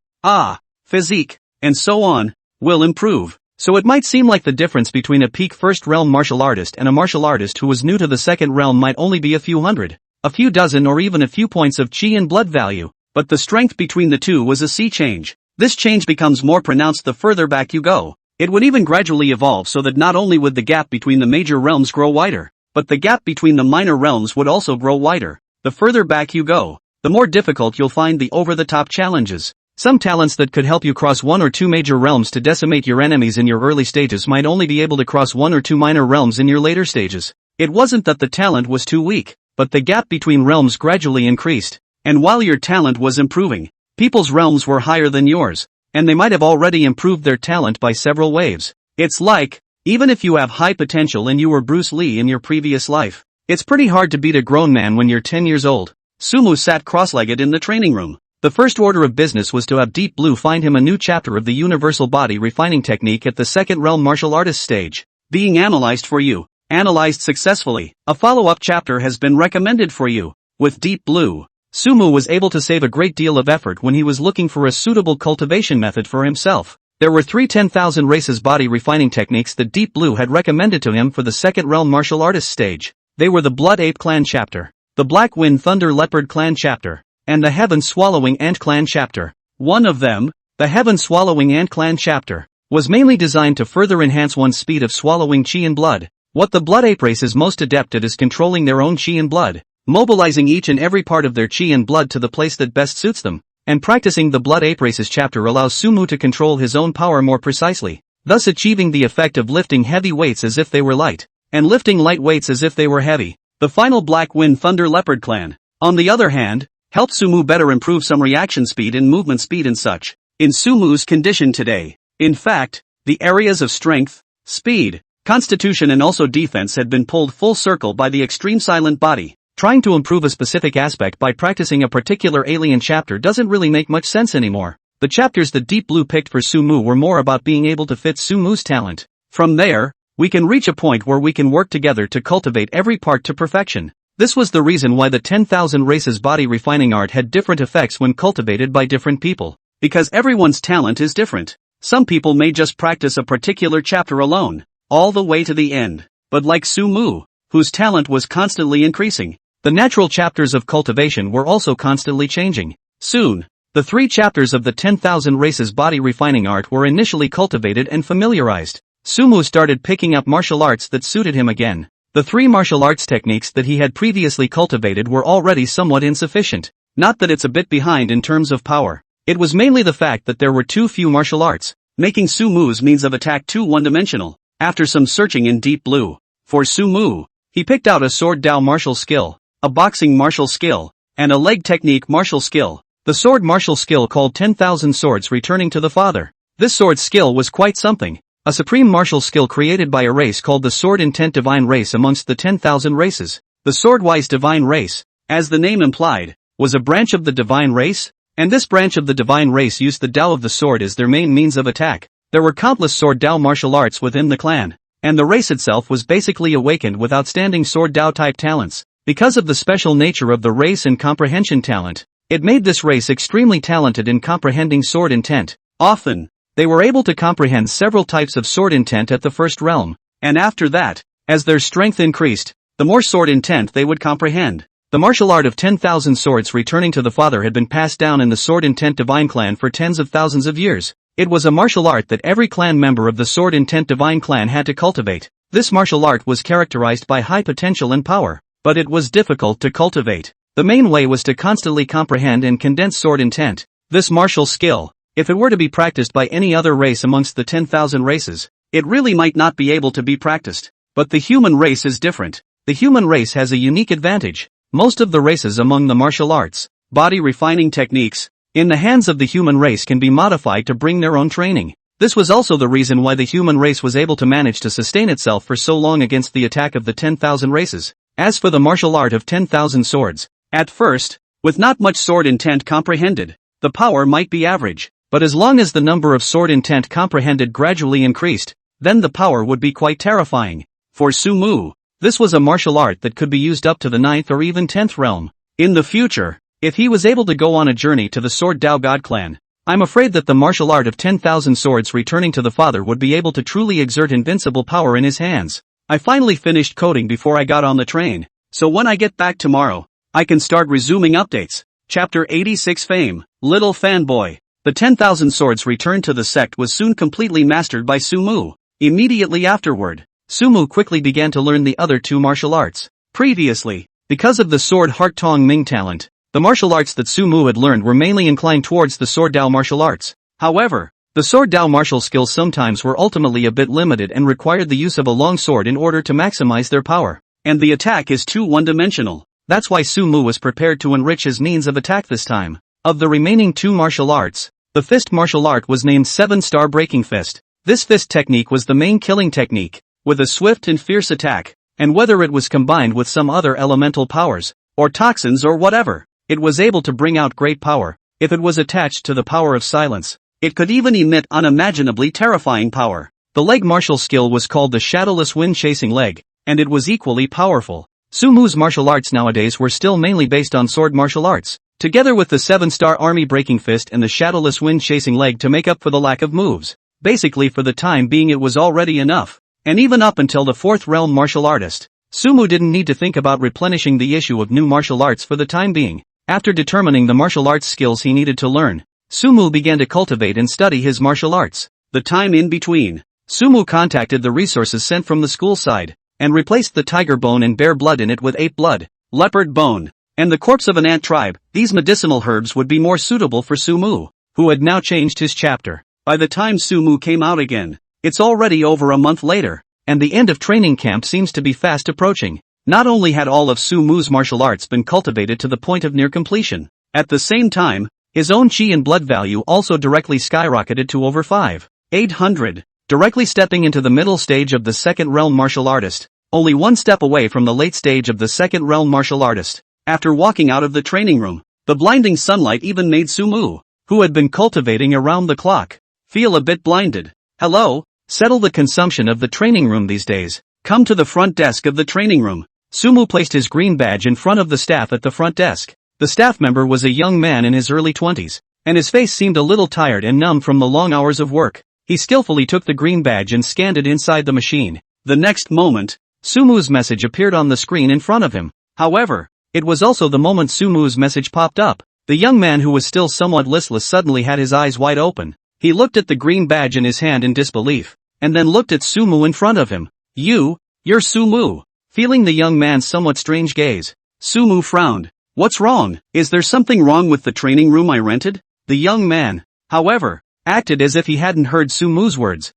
[SPEAKER 1] physique, and so on, will improve. So it might seem like the difference between a peak first realm martial artist and a martial artist who was new to the second realm might only be a few hundred, a few dozen or even a few points of Qi and blood value, but the strength between the two was a sea change. This change becomes more pronounced the further back you go. It would even gradually evolve so that not only would the gap between the major realms grow wider, but the gap between the minor realms would also grow wider. The further back you go, the more difficult you'll find the over-the-top challenges. Some talents that could help you cross one or two major realms to decimate your enemies in your early stages might only be able to cross one or two minor realms in your later stages. It wasn't that the talent was too weak, but the gap between realms gradually increased. And while your talent was improving, people's realms were higher than yours, and they might have already improved their talent by several waves. It's like, even if you have high potential and you were Bruce Lee in your previous life, it's pretty hard to beat a grown man when you're 10 years old. Sumu sat cross-legged in the training room. The first order of business was to have Deep Blue find him a new chapter of the universal body refining technique at the second realm martial artist stage. Being analyzed for you. Analyzed successfully. A follow-up chapter has been recommended for you. With Deep Blue, Sumu was able to save a great deal of effort when he was looking for a suitable cultivation method for himself. There were 10,000 races body refining techniques that Deep Blue had recommended to him for the second realm martial artist stage. They were the Blood Ape Clan chapter, the Black Wind Thunder Leopard Clan chapter, and the Heaven Swallowing Ant Clan chapter. One of them, the Heaven Swallowing Ant Clan chapter, was mainly designed to further enhance one's speed of swallowing Qi and blood. What the Blood Ape race is most adept at is controlling their own Qi and blood, mobilizing each and every part of their Qi and blood to the place that best suits them, and practicing the Blood Ape race's chapter allows Sumu to control his own power more precisely. thus achieving the effect of lifting heavy weights as if they were light, and lifting light weights as if they were heavy. The final Black Wind Thunder Leopard clan, on the other hand, helped Sumu better improve some reaction speed and movement speed and such, in Sumu's condition today. In fact, the areas of strength, speed, constitution and also defense had been pulled full circle by the extreme silent body. Trying to improve a specific aspect by practicing a particular alien chapter doesn't really make much sense anymore. The chapters that Deep Blue picked for Sumu were more about being able to fit Sumu's talent. From there, we can reach a point where we can work together to cultivate every part to perfection. This was the reason why the 10,000 Races body refining art had different effects when cultivated by different people. Because everyone's talent is different. Some people may just practice a particular chapter alone, all the way to the end. But like Sumu, whose talent was constantly increasing, the natural chapters of cultivation were also constantly changing. Soon, the 3 chapters of the 10,000 Races body refining art were initially cultivated and familiarized. Sumu started picking up martial arts that suited him again. The 3 martial arts techniques that he had previously cultivated were already somewhat insufficient. Not that it's a bit behind in terms of power. It was mainly the fact that there were too few martial arts, making Sumu's means of attack too one-dimensional. After some searching in Deep Blue, for Sumu, he picked out a sword Dao martial skill, a boxing martial skill, and a leg technique martial skill. The sword martial skill called 10,000 Swords Returning to the Father. This sword skill was quite something. A supreme martial skill created by a race called the Sword Intent Divine Race amongst the 10,000 races. The Sword-wise Divine Race, as the name implied, was a branch of the Divine Race, and this branch of the Divine Race used the Dao of the sword as their main means of attack. There were countless sword Dao martial arts within the clan, and the race itself was basically awakened with outstanding sword Dao type talents. Because of the special nature of the race and comprehension talent, it made this race extremely talented in comprehending sword intent. Often, they were able to comprehend several types of sword intent at the first realm, and after that, as their strength increased, the more sword intent they would comprehend. The martial art of 10,000 Swords Returning to the Father had been passed down in the Sword Intent Divine clan for tens of thousands of years. It was a martial art that every clan member of the Sword Intent Divine clan had to cultivate. This martial art was characterized by high potential and power, but it was difficult to cultivate. The main way was to constantly comprehend and condense sword intent. This martial skill, if it were to be practiced by any other race amongst the 10,000 races, it really might not be able to be practiced. But the human race is different. The human race has a unique advantage. Most of the races among the martial arts, body refining techniques, in the hands of the human race can be modified to bring their own training. This was also the reason why the human race was able to manage to sustain itself for so long against the attack of the 10,000 races. As for the martial art of 10,000 swords, at first, with not much sword intent comprehended, the power might be average, but as long as the number of sword intent comprehended gradually increased, then the power would be quite terrifying. For Sumu, this was a martial art that could be used up to the 9th or even 10th realm. In the future, if he was able to go on a journey to the Sword Dao God clan, I'm afraid that the martial art of 10,000 Swords Returning to the Father would be able to truly exert invincible power in his hands. I finally finished coding before I got on the train, so when I get back tomorrow, I can start resuming updates. Chapter 86 Fame, Little Fanboy. The 10,000 Swords Return to the Sect was soon completely mastered by Sumu. Immediately afterward, Sumu quickly began to learn the other 2 martial arts. Previously, because of the Sword Heart Tong Ming talent, the martial arts that Sumu had learned were mainly inclined towards the Sword Dao martial arts. However, the Sword Dao martial skills sometimes were ultimately a bit limited and required the use of a long sword in order to maximize their power. And the attack is too one-dimensional. That's why Sumu was prepared to enrich his means of attack this time. Of the remaining 2 martial arts, the fist martial art was named 7-Star Breaking Fist. This fist technique was the main killing technique, with a swift and fierce attack, and whether it was combined with some other elemental powers, or toxins or whatever, it was able to bring out great power. If it was attached to the power of silence, it could even emit unimaginably terrifying power. The leg martial skill was called the Shadowless Wind Chasing Leg, and it was equally powerful. Sumu's martial arts nowadays were still mainly based on sword martial arts, together with the 7-Star Army Breaking Fist and the Shadowless Wind Chasing Leg to make up for the lack of moves. Basically for the time being it was already enough. And even up until the 4th realm martial artist, Sumu didn't need to think about replenishing the issue of new martial arts for the time being. After determining the martial arts skills he needed to learn, Sumu began to cultivate and study his martial arts. The time in between, Sumu contacted the resources sent from the school side, and replaced the tiger bone and bear blood in it with ape blood, leopard bone, and the corpse of an ant tribe. These medicinal herbs would be more suitable for Sumu, who had now changed his chapter. By the time Sumu came out again, It's already over a month later, and the end of training camp seems to be fast approaching. Not only had all of Sumu's martial arts been cultivated to the point of near completion, at the same time, his own chi and blood value also directly skyrocketed to over 5,800, directly stepping into the middle stage of the second realm martial artist, only one step away from the late stage of the second realm martial artist. After walking out of the training room, the blinding sunlight even made Sumu, who had been cultivating around the clock, feel a bit blinded. Hello, settle the consumption of the training room these days. Come to the front desk of the training room. Sumu placed his green badge in front of the staff at the front desk. The staff member was a young man in his early 20s, and his face seemed a little tired and numb from the long hours of work. He skillfully took the green badge and scanned it inside the machine. The next moment, Sumu's message appeared on the screen in front of him. However, it was also the moment Sumu's message popped up. The young man, who was still somewhat listless, suddenly had his eyes wide open. He looked at the green badge in his hand in disbelief, and then looked at Sumu in front of him. You're Sumu. Feeling the young man's somewhat strange gaze, Sumu frowned. What's wrong? Is there something wrong with the training room I rented? The young man, however, acted as if he hadn't heard Sumu's words.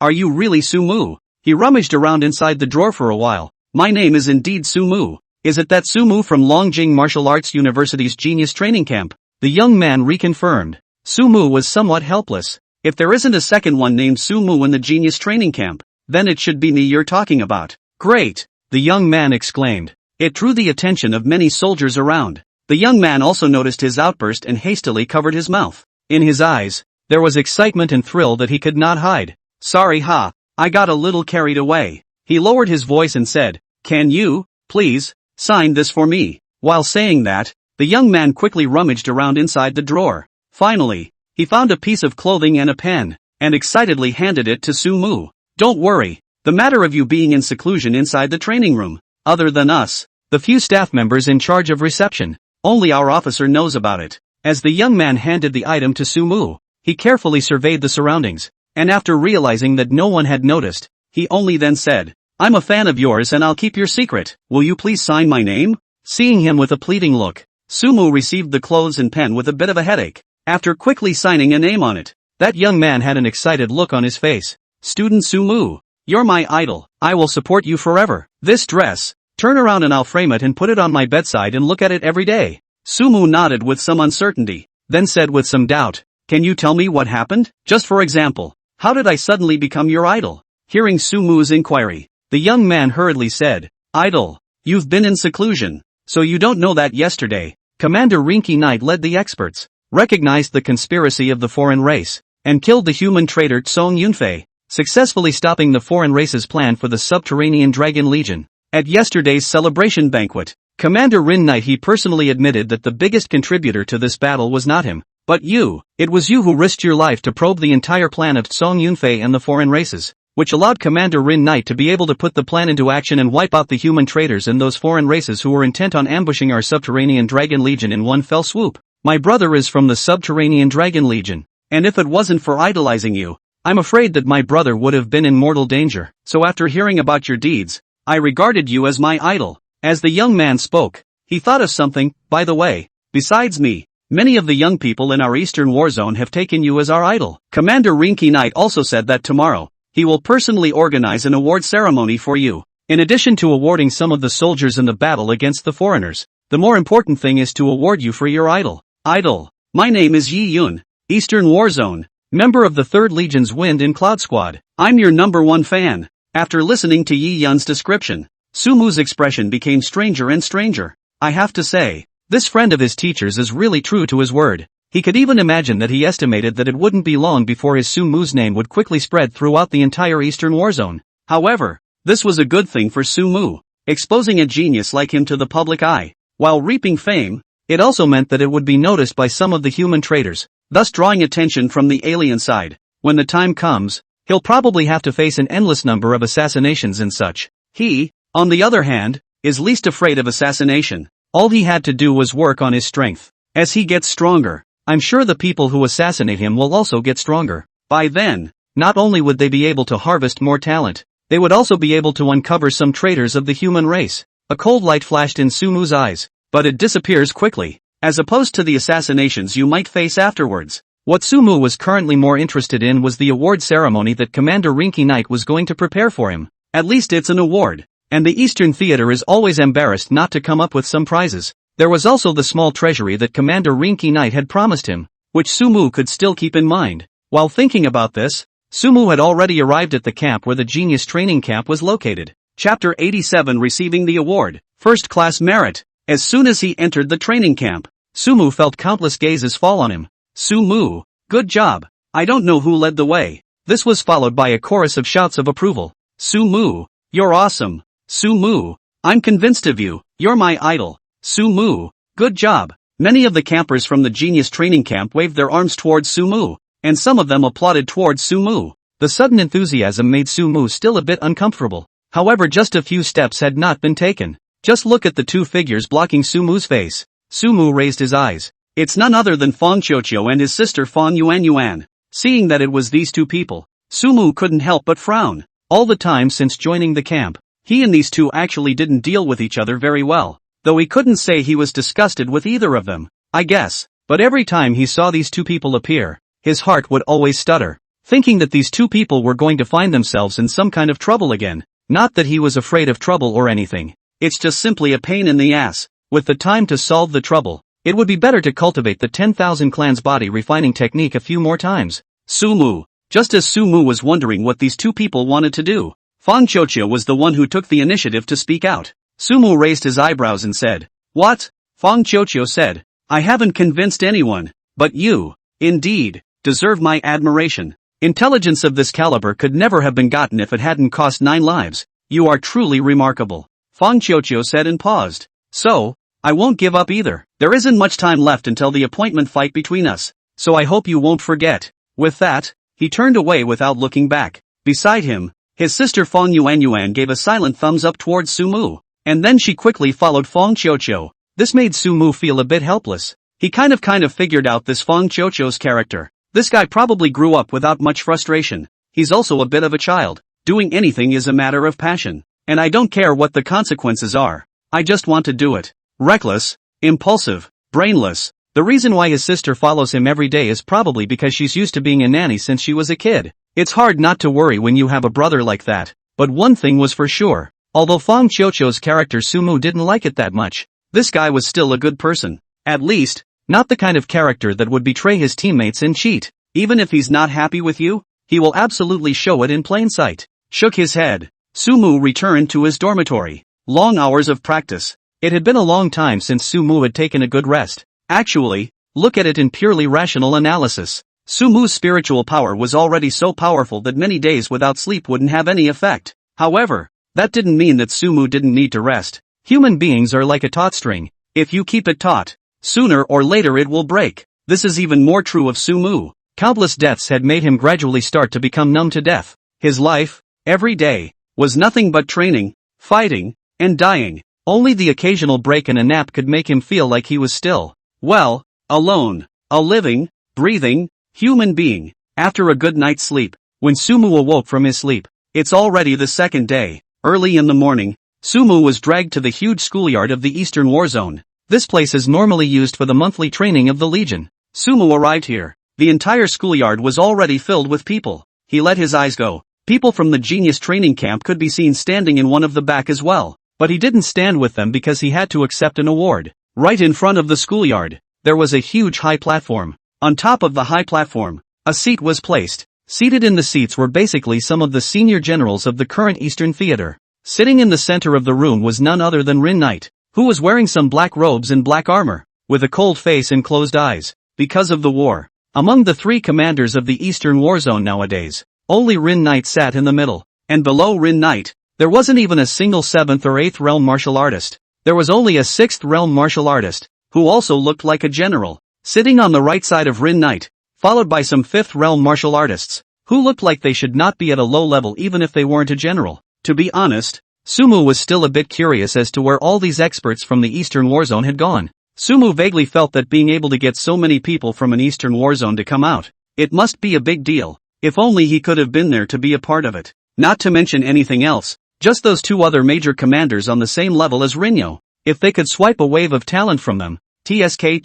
[SPEAKER 1] Are you really Sumu? He rummaged around inside the drawer for a while. My name is indeed Sumu. Is it that Sumu from Longjing Martial Arts University's Genius Training Camp? The young man reconfirmed. Sumu was somewhat helpless. If there isn't a second one named Sumu in the Genius Training Camp, then it should be me you're talking about. Great! The young man exclaimed. It drew the attention of many soldiers around. The young man also noticed his outburst and hastily covered his mouth. In his eyes, there was excitement and thrill that he could not hide. Sorry, I got a little carried away. He lowered his voice and said, Can you, please, sign this for me? While saying that, the young man quickly rummaged around inside the drawer. Finally, he found a piece of clothing and a pen, and excitedly handed it to Sumu. Don't worry. The matter of you being in seclusion inside the training room, other than us, the few staff members in charge of reception, only our officer knows about it. As the young man handed the item to Sumu, he carefully surveyed the surroundings, and after realizing that no one had noticed, he only then said, I'm a fan of yours and I'll keep your secret. Will you please sign my name? Seeing him with a pleading look, Sumu received the clothes and pen with a bit of a headache. After quickly signing a name on it, that young man had an excited look on his face. Student Sumu. You're my idol. I will support you forever. This dress, turn around and I'll frame it and put it on my bedside and look at it every day. Sumu nodded with some uncertainty, then said with some doubt, Can you tell me what happened? Just for example, how did I suddenly become your idol? Hearing Sumu's inquiry, the young man hurriedly said, Idol, you've been in seclusion, so you don't know that yesterday, Commander Rinky Knight led the experts, recognized the conspiracy of the foreign race, and killed the human traitor Tsong Yunfei, successfully stopping the foreign race's plan for the subterranean Dragon Legion. At yesterday's celebration banquet, Commander Rin Knight he personally admitted that the biggest contributor to this battle was not him, but you. It was you who risked your life to probe the entire plan of Tsong Yunfei and the foreign races, which allowed Commander Rin Knight to be able to put the plan into action and wipe out the human traitors and those foreign races who were intent on ambushing our subterranean Dragon Legion in one fell swoop. My brother is from the subterranean Dragon Legion, and if it wasn't for idolizing you, I'm afraid that my brother would have been in mortal danger. So after hearing about your deeds, I regarded you as my idol. As the young man spoke, he thought of something. By the way, besides me, many of the young people in our eastern war zone have taken you as our idol. Commander Rinky Knight also said that tomorrow, he will personally organize an award ceremony for you. In addition to awarding some of the soldiers in the battle against the foreigners, the more important thing is to award you for your idol. Idol. My name is Yi Yun, Eastern War Zone, member of the 3rd Legion's Wind and Cloud Squad. I'm your #1 fan. After listening to Yi Yun's description, Sumu's expression became stranger and stranger. I have to say, this friend of his teachers is really true to his word. He could even imagine that he estimated that it wouldn't be long before his Sumu's name would quickly spread throughout the entire Eastern War Zone. However, this was a good thing for Sumu, exposing a genius like him to the public eye. While reaping fame, it also meant that it would be noticed by some of the human traitors, thus drawing attention from the alien side. When the time comes, he'll probably have to face an endless number of assassinations and such. He, on the other hand, is least afraid of assassination. All he had to do was work on his strength. As he gets stronger, I'm sure the people who assassinate him will also get stronger. By then, not only would they be able to harvest more talent, they would also be able to uncover some traitors of the human race. A cold light flashed in Sumu's eyes, but it disappears quickly. As opposed to the assassinations you might face afterwards, What Sumu was currently more interested in was the award ceremony that Commander Rinky Knight was going to prepare for him. At least it's an award. And the Eastern Theater is always embarrassed not to come up with some prizes. There was also the small treasury that Commander Rinky Knight had promised him, which Sumu could still keep in mind. While thinking about this, Sumu had already arrived at the camp where the Genius Training Camp was located. Chapter 87 Receiving the Award. First Class Merit. As soon as he entered the training camp, Sumu felt countless gazes fall on him. Sumu, good job. I don't know who led the way. This was followed by a chorus of shouts of approval. Sumu, you're awesome. Sumu, I'm convinced of you. You're my idol. Sumu, good job. Many of the campers from the Genius Training Camp waved their arms towards Sumu, and some of them applauded towards Sumu. The sudden enthusiasm made Sumu still a bit uncomfortable. However, just a few steps had not been taken. Just look at the two figures blocking Sumu's face. Sumu raised his eyes. It's none other than Fong Qiuqiu and his sister Fong Yuanyuan. Seeing that it was these two people, Sumu couldn't help but frown. All the time since joining the camp, he and these two actually didn't deal with each other very well. Though he couldn't say he was disgusted with either of them, I guess. But every time he saw these two people appear, his heart would always stutter, thinking that these two people were going to find themselves in some kind of trouble again. Not that he was afraid of trouble or anything. It's just simply a pain in the ass. With the time to solve the trouble, it would be better to cultivate the 10,000 clans body refining technique a few more times. Sumu. Just as Sumu was wondering what these two people wanted to do, Fong Qiuqiu was the one who took the initiative to speak out. Sumu raised his eyebrows and said, "What?" Fong Qiuqiu said, "I haven't convinced anyone, but you, indeed, deserve my admiration. Intelligence of this caliber could never have been gotten if it hadn't cost 9 lives. You are truly remarkable." Fong Qiuqiu said and paused. "So, I won't give up either. There isn't much time left until the appointment fight between us, so I hope you won't forget." With that, he turned away without looking back. Beside him, his sister Fong Yuanyuan gave a silent thumbs up towards Sumu, and then she quickly followed Fong Qiuqiu. This made Sumu feel a bit helpless. He kind of figured out this Fong Qiuqiu's character. This guy probably grew up without much frustration. He's also a bit of a child. Doing anything is a matter of passion. And I don't care what the consequences are. I just want to do it. Reckless, impulsive, brainless. The reason why his sister follows him every day is probably because she's used to being a nanny since she was a kid. It's hard not to worry when you have a brother like that. But one thing was for sure. Although Fong Qiuqiu's character Sumu didn't like it that much, this guy was still a good person. At least, not the kind of character that would betray his teammates and cheat. Even if he's not happy with you, he will absolutely show it in plain sight. Shook his head. Sumu returned to his dormitory. Long hours of practice. It had been a long time since Sumu had taken a good rest. Actually, look at it in purely rational analysis. Sumu's spiritual power was already so powerful that many days without sleep wouldn't have any effect. However, that didn't mean that Sumu didn't need to rest. Human beings are like a taut string. If you keep it taut, sooner or later it will break. This is even more true of Sumu. Countless deaths had made him gradually start to become numb to death. His life, every day, was nothing but training, fighting, and dying. Only the occasional break and a nap could make him feel like he was still, well, alone, a living, breathing, human being. After a good night's sleep, when Sumu awoke from his sleep, it's already the second day. Early in the morning, Sumu was dragged to the huge schoolyard of the Eastern War Zone. This place is normally used for the monthly training of the Legion. Sumu arrived here. The entire schoolyard was already filled with people. He let his eyes go. People from the Genius Training Camp could be seen standing in one of the back as well. But he didn't stand with them because he had to accept an award. Right in front of the schoolyard, there was a huge high platform. On top of the high platform, a seat was placed. Seated in the seats were basically some of the senior generals of the current Eastern Theater. Sitting in the center of the room was none other than Rin Knight, who was wearing some black robes and black armor, with a cold face and closed eyes, because of the war. Among the 3 commanders of the Eastern War Zone nowadays, only Rin Knight sat in the middle, and below Rin Knight, there wasn't even a single 7th or 8th realm martial artist. There was only a 6th realm martial artist, who also looked like a general, sitting on the right side of Rin Knight, followed by some 5th realm martial artists, who looked like they should not be at a low level even if they weren't a general. To be honest, Sumu was still a bit curious as to where all these experts from the Eastern War Zone had gone. Sumu vaguely felt that being able to get so many people from an Eastern War Zone to come out, it must be a big deal. If only he could have been there to be a part of it. Not to mention anything else, just those 2 other major commanders on the same level as Rinyo. If they could swipe a wave of talent from them, TSK.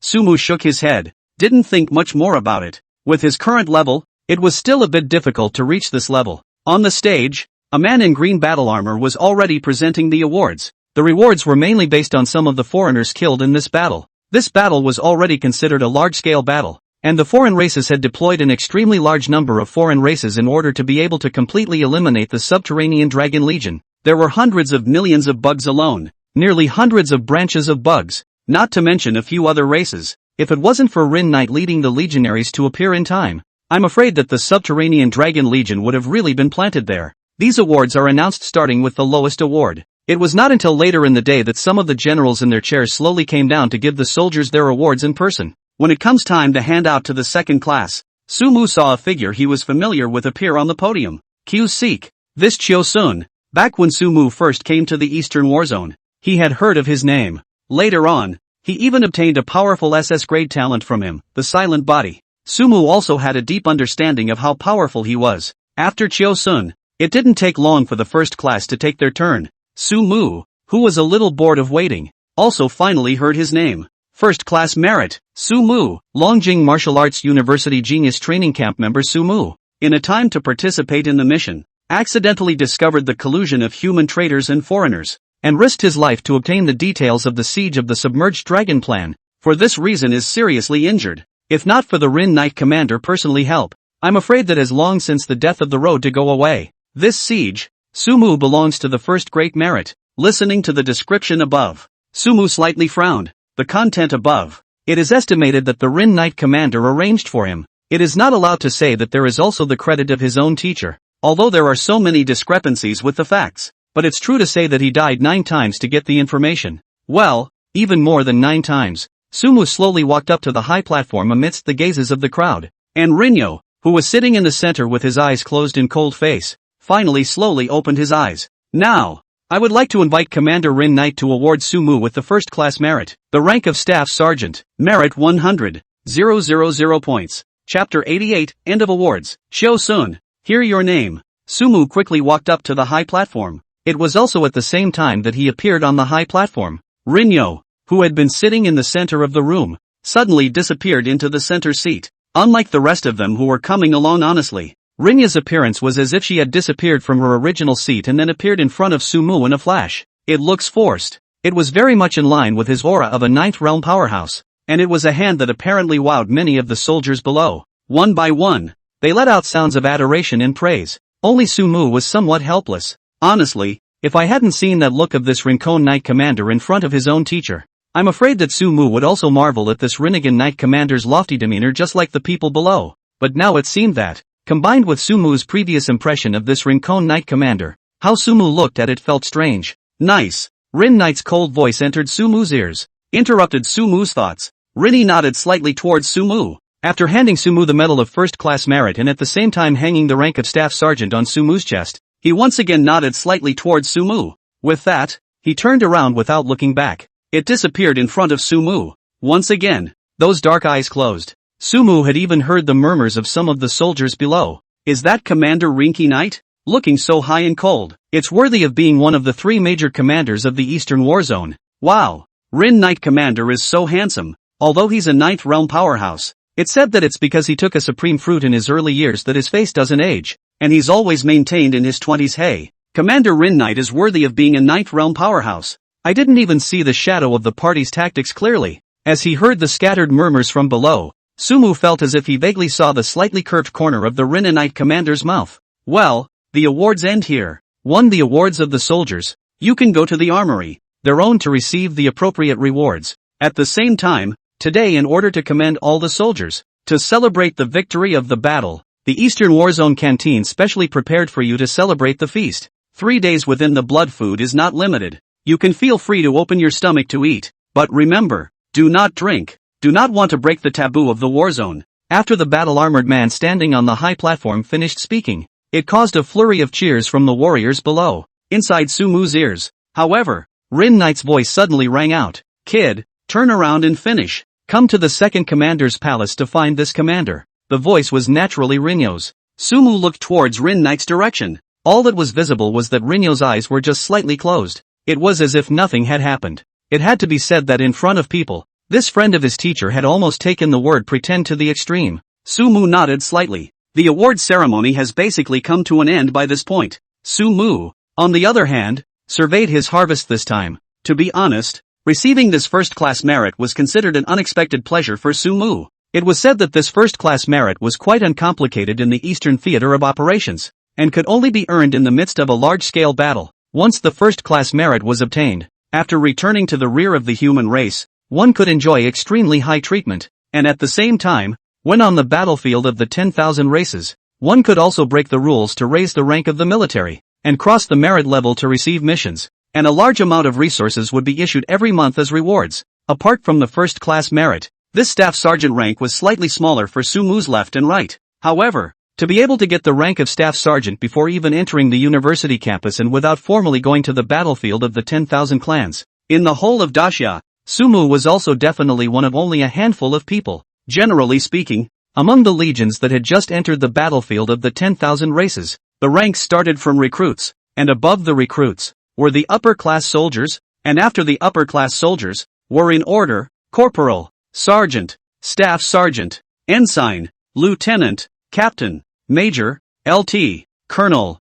[SPEAKER 1] Sumu shook his head. didn't think much more about it. With his current level, it was still a bit difficult to reach this level. On the stage, a man in green battle armor was already presenting the awards. The rewards were mainly based on some of the foreigners killed in this battle. This battle was already considered a large-scale battle, and the foreign races had deployed an extremely large number of foreign races in order to be able to completely eliminate the subterranean dragon legion. There were hundreds of millions of bugs alone, nearly hundreds of branches of bugs, not to mention a few other races. If it wasn't for Rin Knight leading the legionaries to appear in time, I'm afraid that the subterranean dragon legion would have really been planted there. These awards are announced starting with the lowest award. It was not until later in the day that some of the generals in their chairs slowly came down to give the soldiers their awards in person. When it comes time to hand out to the second class, Sumu saw a figure he was familiar with appear on the podium. Q-Seek. This Chio-sun. Back when Sumu first came to the Eastern Warzone, he had heard of his name. Later on, he even obtained a powerful SS-grade talent from him, the Silent Body. Sumu also had a deep understanding of how powerful he was. After Chio-sun, it didn't take long for the first class to take their turn. Sumu, who was a little bored of waiting, also finally heard his name. First class merit, Sumu, Longjing Martial Arts University Genius Training Camp member Sumu, in a time to participate in the mission, accidentally discovered the collusion of human traitors and foreigners, and risked his life to obtain the details of the siege of the submerged dragon plan. For this reason is seriously injured. If not for the Rin Knight commander personally help, I'm afraid that has long since the death of the road to go away. This siege, Sumu belongs to the first great merit. Listening to the description above, Sumu slightly frowned. The content above. It is estimated that the Rin Knight commander arranged for him. It is not allowed to say that there is also the credit of his own teacher, although there are so many discrepancies with the facts. But it's true to say that he died 9 times to get the information. Well, even more than 9 times. Sumu slowly walked up to the high platform amidst the gazes of the crowd. And Rinyo, who was sitting in the center with his eyes closed in cold face, finally slowly opened his eyes. Now, I would like to invite Commander Rin Knight to award Sumu with the first class merit, the rank of Staff Sergeant, merit 100,000 points. Chapter 88, End of Awards. Chio-sun, hear your name. Sumu quickly walked up to the high platform. It was also at the same time that he appeared on the high platform. Rinyo, who had been sitting in the center of the room, suddenly disappeared into the center seat. Unlike the rest of them who were coming along honestly, Rinya's appearance was as if she had disappeared from her original seat and then appeared in front of Sumu in a flash. It looks forced. It was very much in line with his aura of a 9th realm powerhouse, and it was a hand that apparently wowed many of the soldiers below. One by one, they let out sounds of adoration and praise. Only Sumu was somewhat helpless. Honestly, if I hadn't seen that look of this Rincon Knight commander in front of his own teacher, I'm afraid that Sumu would also marvel at this Rinnegan Knight commander's lofty demeanor just like the people below. But now it seemed that, combined with Sumu's previous impression of this Rincon Knight commander, how Sumu looked at it felt strange. Nice. Rin Knight's cold voice entered Sumu's ears, interrupted Sumu's thoughts. Rinny nodded slightly towards Sumu. After handing Sumu the medal of first class merit and at the same time hanging the rank of staff sergeant on Sumu's chest, he once again nodded slightly towards Sumu. With that, he turned around without looking back. It disappeared in front of Sumu. Once again, those dark eyes closed. Sumu had even heard the murmurs of some of the soldiers below. Is that Commander Rinky Knight? Looking so high and cold. It's worthy of being one of the 3 major commanders of the Eastern Warzone. Wow. Rin Knight Commander is so handsome. Although he's a 9th realm powerhouse, it's said that it's because he took a supreme fruit in his early years that his face doesn't age, and he's always maintained in his 20s. Hey, Commander Rin Knight is worthy of being a 9th realm powerhouse. I didn't even see the shadow of the party's tactics clearly. As he heard the scattered murmurs from below, Sumu felt as if he vaguely saw the slightly curved corner of the Rinnanite commander's mouth. Well, the awards end here. Won the awards of the soldiers. You can go to the armory, their own, to receive the appropriate rewards. At the same time, today, in order to commend all the soldiers, to celebrate the victory of the battle, the Eastern Warzone canteen specially prepared for you to celebrate the feast. 3 days within the blood food is not limited. You can feel free to open your stomach to eat, but remember, do not drink. Do not want to break the taboo of the Warzone. After the battle-armored man standing on the high platform finished speaking, it caused a flurry of cheers from the warriors below. Inside Sumu's ears, however, Rin Knight's voice suddenly rang out. Kid, turn around and finish. Come to the second commander's palace to find this commander. The voice was naturally Rinyo's. Sumu looked towards Rin Knight's direction. All that was visible was that Rinyo's eyes were just slightly closed. It was as if nothing had happened. It had to be said that in front of people, This friend of his teacher had almost taken the word pretend to the extreme. Sumu nodded slightly. The award ceremony has basically come to an end by this point. Sumu, on the other hand, surveyed his harvest this time. To be honest, receiving this first-class merit was considered an unexpected pleasure for Sumu. It was said that this first-class merit was quite uncomplicated in the Eastern theater of operations, and could only be earned in the midst of a large-scale battle. Once the first-class merit was obtained, after returning to the rear of the human race, one could enjoy extremely high treatment, and at the same time, when on the battlefield of the 10,000 races, one could also break the rules to raise the rank of the military, and cross the merit level to receive missions, and a large amount of resources would be issued every month as rewards. Apart from the first-class merit, this staff sergeant rank was slightly smaller for Sumu's left and right. However, to be able to get the rank of staff sergeant before even entering the university campus and without formally going to the battlefield of the 10,000 clans, in the whole of Dacia, Sumu was also definitely one of only a handful of people, generally speaking, among the legions that had just entered the battlefield of the 10,000 races. The ranks started from recruits, and above the recruits were the upper-class soldiers, and after the upper-class soldiers were in order, corporal, sergeant, staff sergeant, ensign, lieutenant, captain, major, LT, colonel,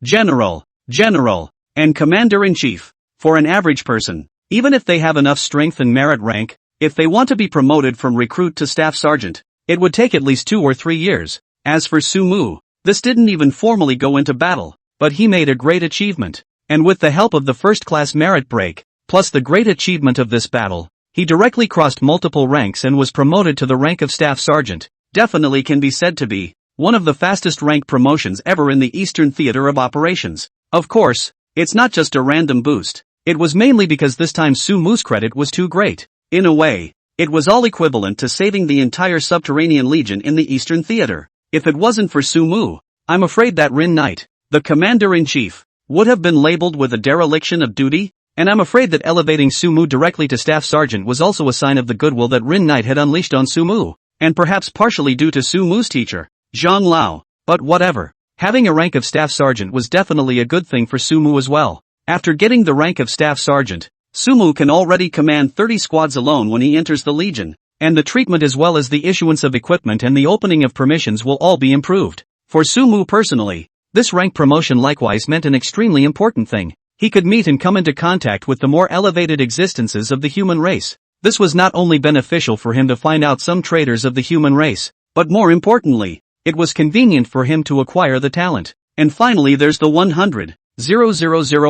[SPEAKER 1] general, and commander-in-chief. For an average person, even if they have enough strength and merit rank, if they want to be promoted from recruit to staff sergeant, it would take at least 2 or 3 years. As for Sumu, this didn't even formally go into battle, but he made a great achievement, and with the help of the first-class merit break, plus the great achievement of this battle, he directly crossed multiple ranks and was promoted to the rank of staff sergeant. Definitely can be said to be one of the fastest rank promotions ever in the Eastern theater of operations. Of course, it's not just a random boost. It was mainly because this time Sumu's credit was too great. In a way, it was all equivalent to saving the entire subterranean legion in the Eastern theater. If it wasn't for Sumu, I'm afraid that Rin Knight, the commander-in-chief, would have been labeled with a dereliction of duty, and I'm afraid that elevating Sumu directly to staff sergeant was also a sign of the goodwill that Rin Knight had unleashed on Sumu, and perhaps partially due to Sumu's teacher, Zhang Lao. But whatever. Having a rank of staff sergeant was definitely a good thing for Sumu as well. After getting the rank of staff sergeant, Sumu can already command 30 squads alone when he enters the legion, and the treatment as well as the issuance of equipment and the opening of permissions will all be improved. For Sumu personally, this rank promotion likewise meant an extremely important thing. He could meet and come into contact with the more elevated existences of the human race. This was not only beneficial for him to find out some traitors of the human race, but more importantly, it was convenient for him to acquire the talent. And finally there's the 100,000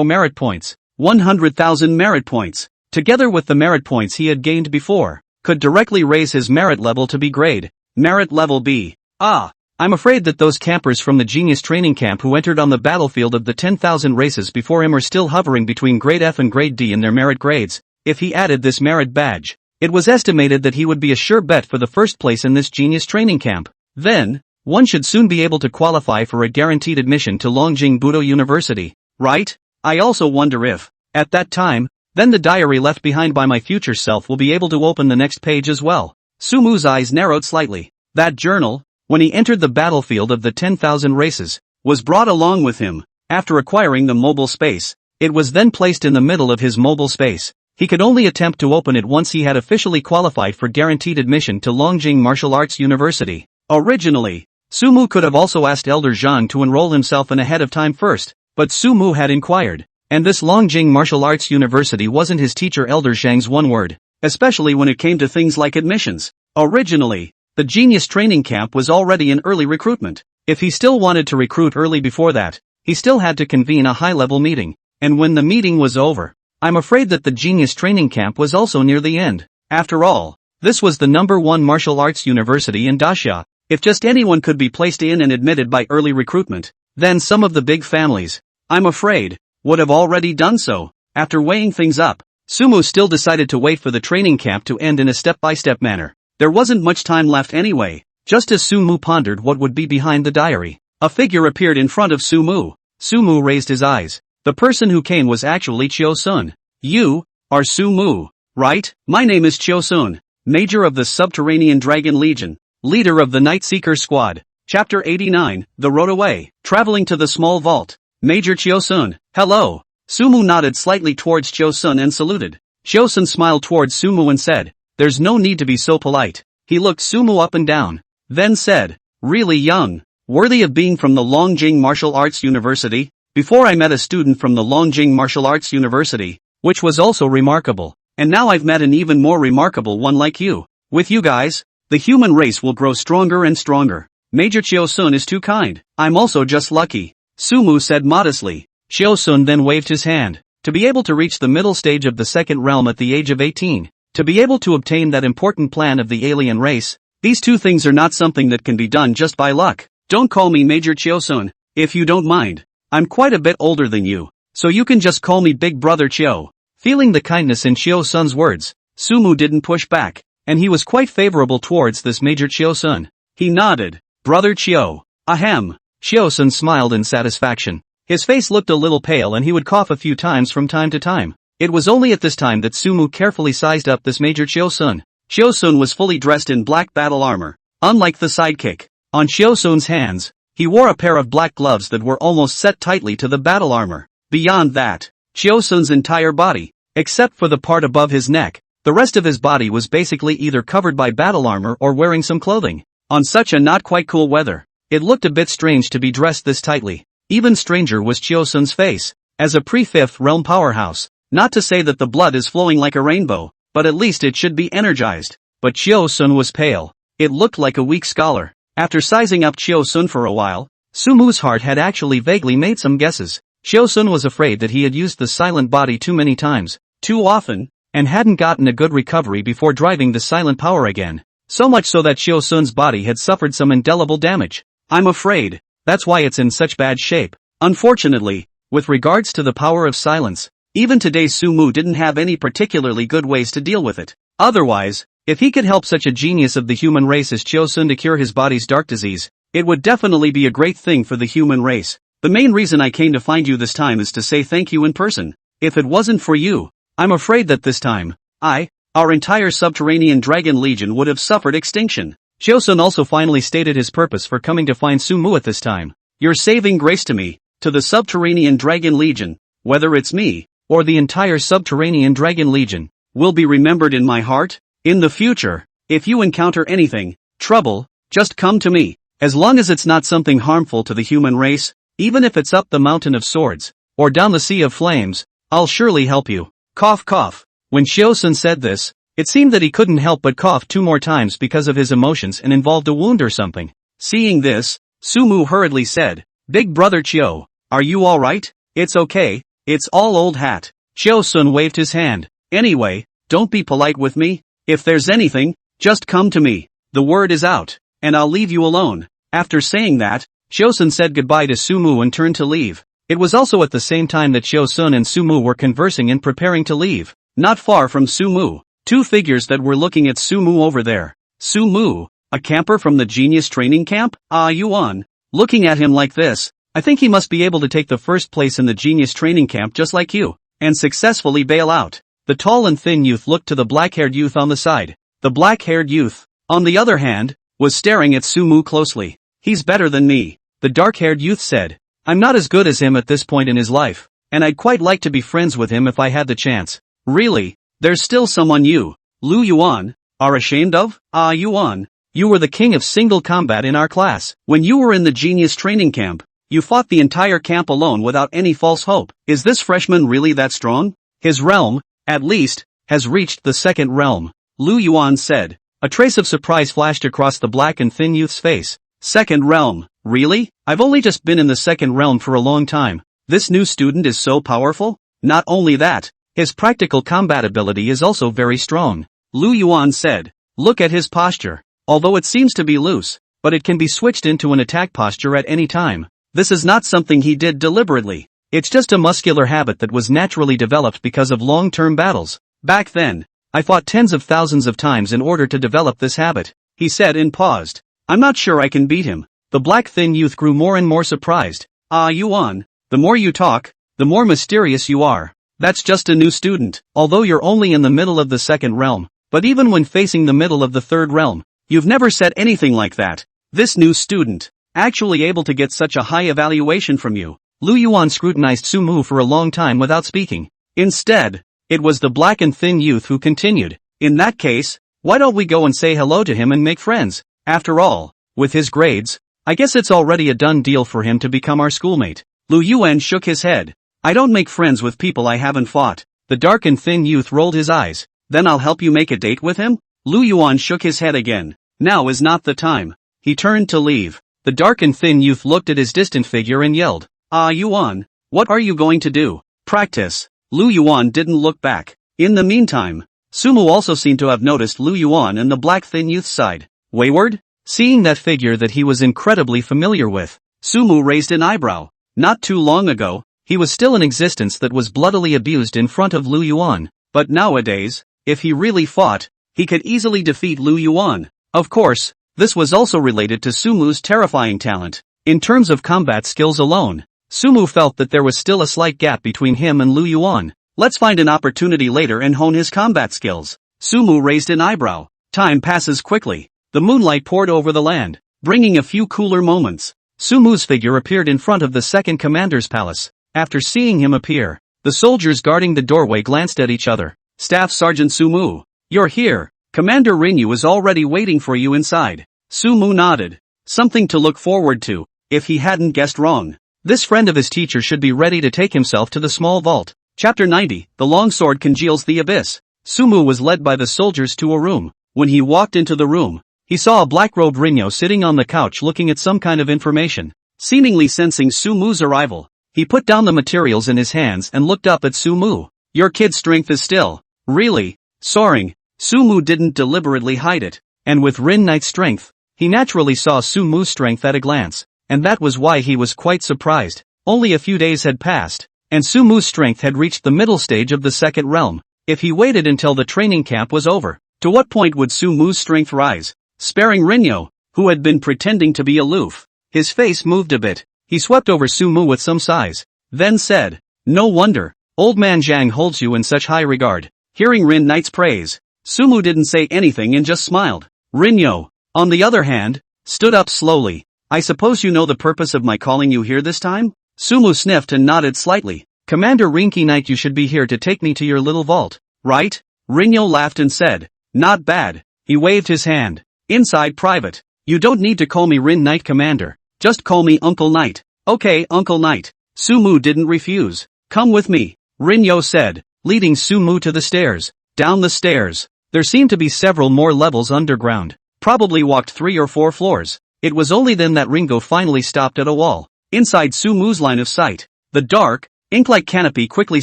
[SPEAKER 1] merit points. 100,000 merit points, together with the merit points he had gained before, could directly raise his merit level to B grade, merit level B. I'm afraid that those campers from the Genius Training Camp who entered on the battlefield of the 10,000 races before him are still hovering between grade F and grade D in their merit grades. If he added this merit badge, it was estimated that he would be a sure bet for the first place in this Genius Training Camp. Then, one should soon be able to qualify for a guaranteed admission to Longjing Budo University, right? I also wonder if, at that time, then the diary left behind by my future self will be able to open the next page as well. Sumu's eyes narrowed slightly. That journal, when he entered the battlefield of the 10,000 races, was brought along with him. After acquiring the mobile space, it was then placed in the middle of his mobile space. He could only attempt to open it once he had officially qualified for guaranteed admission to Longjing Martial Arts University. Originally, Sumu could have also asked Elder Zhang to enroll himself in ahead of time first, but Sumu had inquired, and this Longjing Martial Arts University wasn't his teacher Elder Zhang's one word, especially when it came to things like admissions. Originally, the Genius Training Camp was already in early recruitment. If he still wanted to recruit early before that, he still had to convene a high-level meeting, and when the meeting was over, I'm afraid that the Genius Training Camp was also near the end. After all, this was the #1 martial arts university in Dacia. If just anyone could be placed in and admitted by early recruitment, then some of the big families, I'm afraid, would have already done so. After weighing things up, Sumu still decided to wait for the training camp to end in a step-by-step manner. There wasn't much time left anyway. Just as Sumu pondered what would be behind the diary, a figure appeared in front of Sumu. Sumu raised his eyes. The person who came was actually Chio-sun. You are Sumu, right? My name is Chio-sun, Major of the Subterranean Dragon Legion, leader of the Night Seeker Squad. Chapter 89, The Road Away. Traveling to the small vault. Major Chio-sun, hello. Sumu nodded slightly towards Chio-sun and saluted. Chio-sun smiled towards Sumu and said, there's no need to be so polite. He looked Sumu up and down, then said, really young, worthy of being from the Longjing Martial Arts University. Before I met a student from the Longjing Martial Arts University, which was also remarkable, and now I've met an even more remarkable one like you. With you guys, the human race will grow stronger and stronger. Major Chiosun is too kind. I'm also just lucky, Sumu said modestly. Chiosun then waved his hand. To be able to reach the middle stage of the second realm at the age of 18, to be able to obtain that important plan of the alien race, these two things are not something that can be done just by luck. Don't call me Major Chiosun, if you don't mind. I'm quite a bit older than you, so you can just call me Big Brother Chio. Feeling the kindness in Chiosun's words, Sumu didn't push back, and he was quite favorable towards this Major Chiosun. He nodded. Brother Chio. Ahem. Chiosun smiled in satisfaction. His face looked a little pale and he would cough a few times from time to time. It was only at this time that Sumu carefully sized up this Major Chiosun. Chiosun was fully dressed in black battle armor, unlike the sidekick. On Chiosun's hands, he wore a pair of black gloves that were almost set tightly to the battle armor. Beyond that, Chiosun's entire body, except for the part above his neck, the rest of his body was basically either covered by battle armor or wearing some clothing. On such a not quite cool weather, it looked a bit strange to be dressed this tightly. Even stranger was Chiosun's face. As a pre-fifth realm powerhouse, not to say that the blood is flowing like a rainbow, but at least it should be energized. But Chiosun was pale. It looked like a weak scholar. After sizing up Chiosun for a while, Sumu's heart had actually vaguely made some guesses. Chiosun was afraid that he had used the silent body too many times, too often, and hadn't gotten a good recovery before driving the silent power again. So much so that Chiosun's body had suffered some indelible damage. I'm afraid that's why it's in such bad shape. Unfortunately, with regards to the power of silence, even today Sumu didn't have any particularly good ways to deal with it. Otherwise, if he could help such a genius of the human race as Chiosun to cure his body's dark disease, it would definitely be a great thing for the human race. The main reason I came to find you this time is to say thank you in person. If it wasn't for you, I'm afraid that this time, our entire subterranean dragon legion would have suffered extinction. Chiosun also finally stated his purpose for coming to find Sumu at this time. Your saving grace to me, to the subterranean dragon legion, whether it's me, or the entire subterranean dragon legion, will be remembered in my heart. In the future, if you encounter anything, trouble, just come to me. As long as it's not something harmful to the human race, even if it's up the mountain of swords, or down the sea of flames, I'll surely help you. Cough cough. When Chiosun said this, it seemed that he couldn't help but cough 2 more times because of his emotions and involved a wound or something. Seeing this, Sumu hurriedly said, Big Brother Chio, are you alright? It's okay, it's all old hat. Chiosun waved his hand. Anyway, don't be polite with me. If there's anything, just come to me. The word is out, and I'll leave you alone. After saying that, Chiosun said goodbye to Sumu and turned to leave. It was also at the same time that Chiosun and Sumu were conversing and preparing to leave. Not far from Sumu, 2 figures that were looking at Sumu over there. Sumu, a camper from the genius training camp? Yuan. Looking at him like this, I think he must be able to take the first place in the genius training camp just like you, and successfully bail out. The tall and thin youth looked to the black-haired youth on the side. The black-haired youth, on the other hand, was staring at Sumu closely. He's better than me, the dark-haired youth said. I'm not as good as him at this point in his life, and I'd quite like to be friends with him if I had the chance. Really? There's still someone you, Lu Yuan, are ashamed of? Yuan, you were the king of single combat in our class. When you were in the genius training camp, you fought the entire camp alone without any false hope. Is this freshman really that strong? His realm, at least, has reached the second realm, Lu Yuan said. A trace of surprise flashed across the black and thin youth's face. Second realm, really? I've only just been in the second realm for a long time. This new student is so powerful? Not only that, his practical combat ability is also very strong, Lu Yuan said. Look at his posture. Although it seems to be loose, but it can be switched into an attack posture at any time. This is not something he did deliberately. It's just a muscular habit that was naturally developed because of long-term battles. Back then, I fought tens of thousands of times in order to develop this habit, he said and paused. I'm not sure I can beat him. The black thin youth grew more and more surprised. Yuan, the more you talk, the more mysterious you are. That's just a new student, although you're only in the middle of the second realm. But even when facing the middle of the third realm, you've never said anything like that. This new student, actually able to get such a high evaluation from you. Lu Yuan scrutinized Sumu for a long time without speaking. Instead, it was the black and thin youth who continued. In that case, Why don't we go and say hello to him and make friends? After all, with his grades, I guess it's already a done deal for him to become our schoolmate. Lu Yuan shook his head. I don't make friends with people I haven't fought. The dark and thin youth rolled his eyes. Then I'll help you make a date with him? Lu Yuan shook his head again. Now is not the time. He turned to leave. The dark and thin youth looked at his distant figure and yelled, Ah Yuan, what are you going to do? Practice. Lu Yuan didn't look back. In the meantime, Sumu also seemed to have noticed Lu Yuan and the black thin youth's side. Wayward? Seeing that figure that he was incredibly familiar with, Sumu raised an eyebrow. Not too long ago, he was still an existence that was bloodily abused in front of Lu Yuan, but nowadays, if he really fought, he could easily defeat Lu Yuan. Of course, this was also related to Sumu's terrifying talent. In terms of combat skills alone, Sumu felt that there was still a slight gap between him and Lu Yuan. Let's find an opportunity later and hone his combat skills. Sumu raised an eyebrow. Time passes quickly. The moonlight poured over the land, bringing a few cooler moments. Sumu's figure appeared in front of the second commander's palace. After seeing him appear, the soldiers guarding the doorway glanced at each other. Staff Sergeant Sumu, you're here. Commander Rinyu is already waiting for you inside. Sumu nodded. Something to look forward to, if he hadn't guessed wrong. This friend of his teacher should be ready to take himself to the small vault. Chapter 90, The Longsword Congeals the Abyss. Sumu was led by the soldiers to a room. When he walked into the room, he saw a black-robed Rinyo sitting on the couch looking at some kind of information. Seemingly sensing Sumu's arrival, he put down the materials in his hands and looked up at Sumu. Your kid's strength is still, really, soaring. Sumu didn't deliberately hide it, and with Rin Knight's strength, he naturally saw Sumu's strength at a glance, and that was why he was quite surprised. Only a few days had passed, and Sumu's strength had reached the middle stage of the second realm. If he waited until the training camp was over, to what point would Sumu's strength rise? Sparing Rinyo, who had been pretending to be aloof, his face moved a bit. He swept over Sumu with some sighs, then said, No wonder, old man Zhang holds you in such high regard. Hearing Rin Knight's praise, Sumu didn't say anything and just smiled. Rinyo, on the other hand, stood up slowly. I suppose you know the purpose of my calling you here this time? Sumu sniffed and nodded slightly. Commander Rinki Knight, you should be here to take me to your little vault, right? Rinyo laughed and said, Not bad. He waved his hand. Inside private. You don't need to call me Rin Knight Commander. Just call me Uncle Knight. Okay, Uncle Knight. Sumu didn't refuse. Come with me, Rinyo said, leading Sumu to the stairs. Down the stairs. There seemed to be several more levels underground. Probably walked 3 or 4 floors. It was only then that Ringo finally stopped at a wall. Inside Sumu's line of sight, the dark, ink-like canopy quickly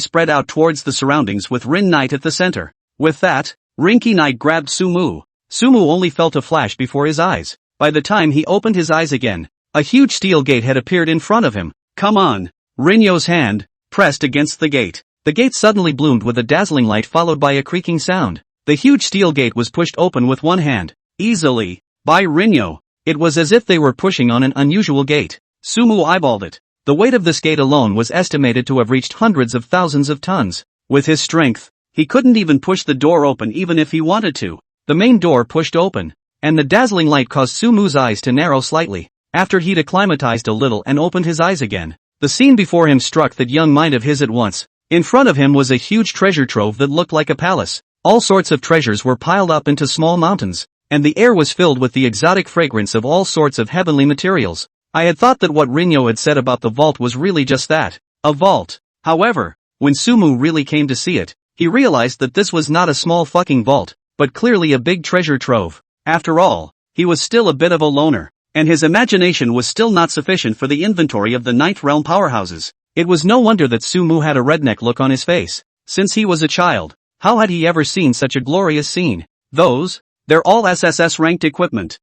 [SPEAKER 1] spread out towards the surroundings with Rin Knight at the center. With that, Rinki Knight grabbed Sumu. Sumu only felt a flash before his eyes. By the time he opened his eyes again, a huge steel gate had appeared in front of him. Come on! Rinyo's hand pressed against the gate. The gate suddenly bloomed with a dazzling light followed by a creaking sound. The huge steel gate was pushed open with one hand. Easily. By Rinyo. It was as if they were pushing on an unusual gate. Sumu eyeballed it. The weight of this gate alone was estimated to have reached hundreds of thousands of tons. With his strength, he couldn't even push the door open even if he wanted to. The main door pushed open, and the dazzling light caused Sumu's eyes to narrow slightly. After he'd acclimatized a little and opened his eyes again, the scene before him struck that young mind of his at once. In front of him was a huge treasure trove that looked like a palace. All sorts of treasures were piled up into small mountains, and the air was filled with the exotic fragrance of all sorts of heavenly materials. I had thought that what Rinyo had said about the vault was really just that, a vault. However, when Sumu really came to see it, he realized that this was not a small fucking vault, but clearly a big treasure trove. After all, he was still a bit of a loner, and his imagination was still not sufficient for the inventory of the Ninth Realm powerhouses. It was no wonder that Sumu had a redneck look on his face. Since he was a child, how had he ever seen such a glorious scene? They're all SSS ranked equipment.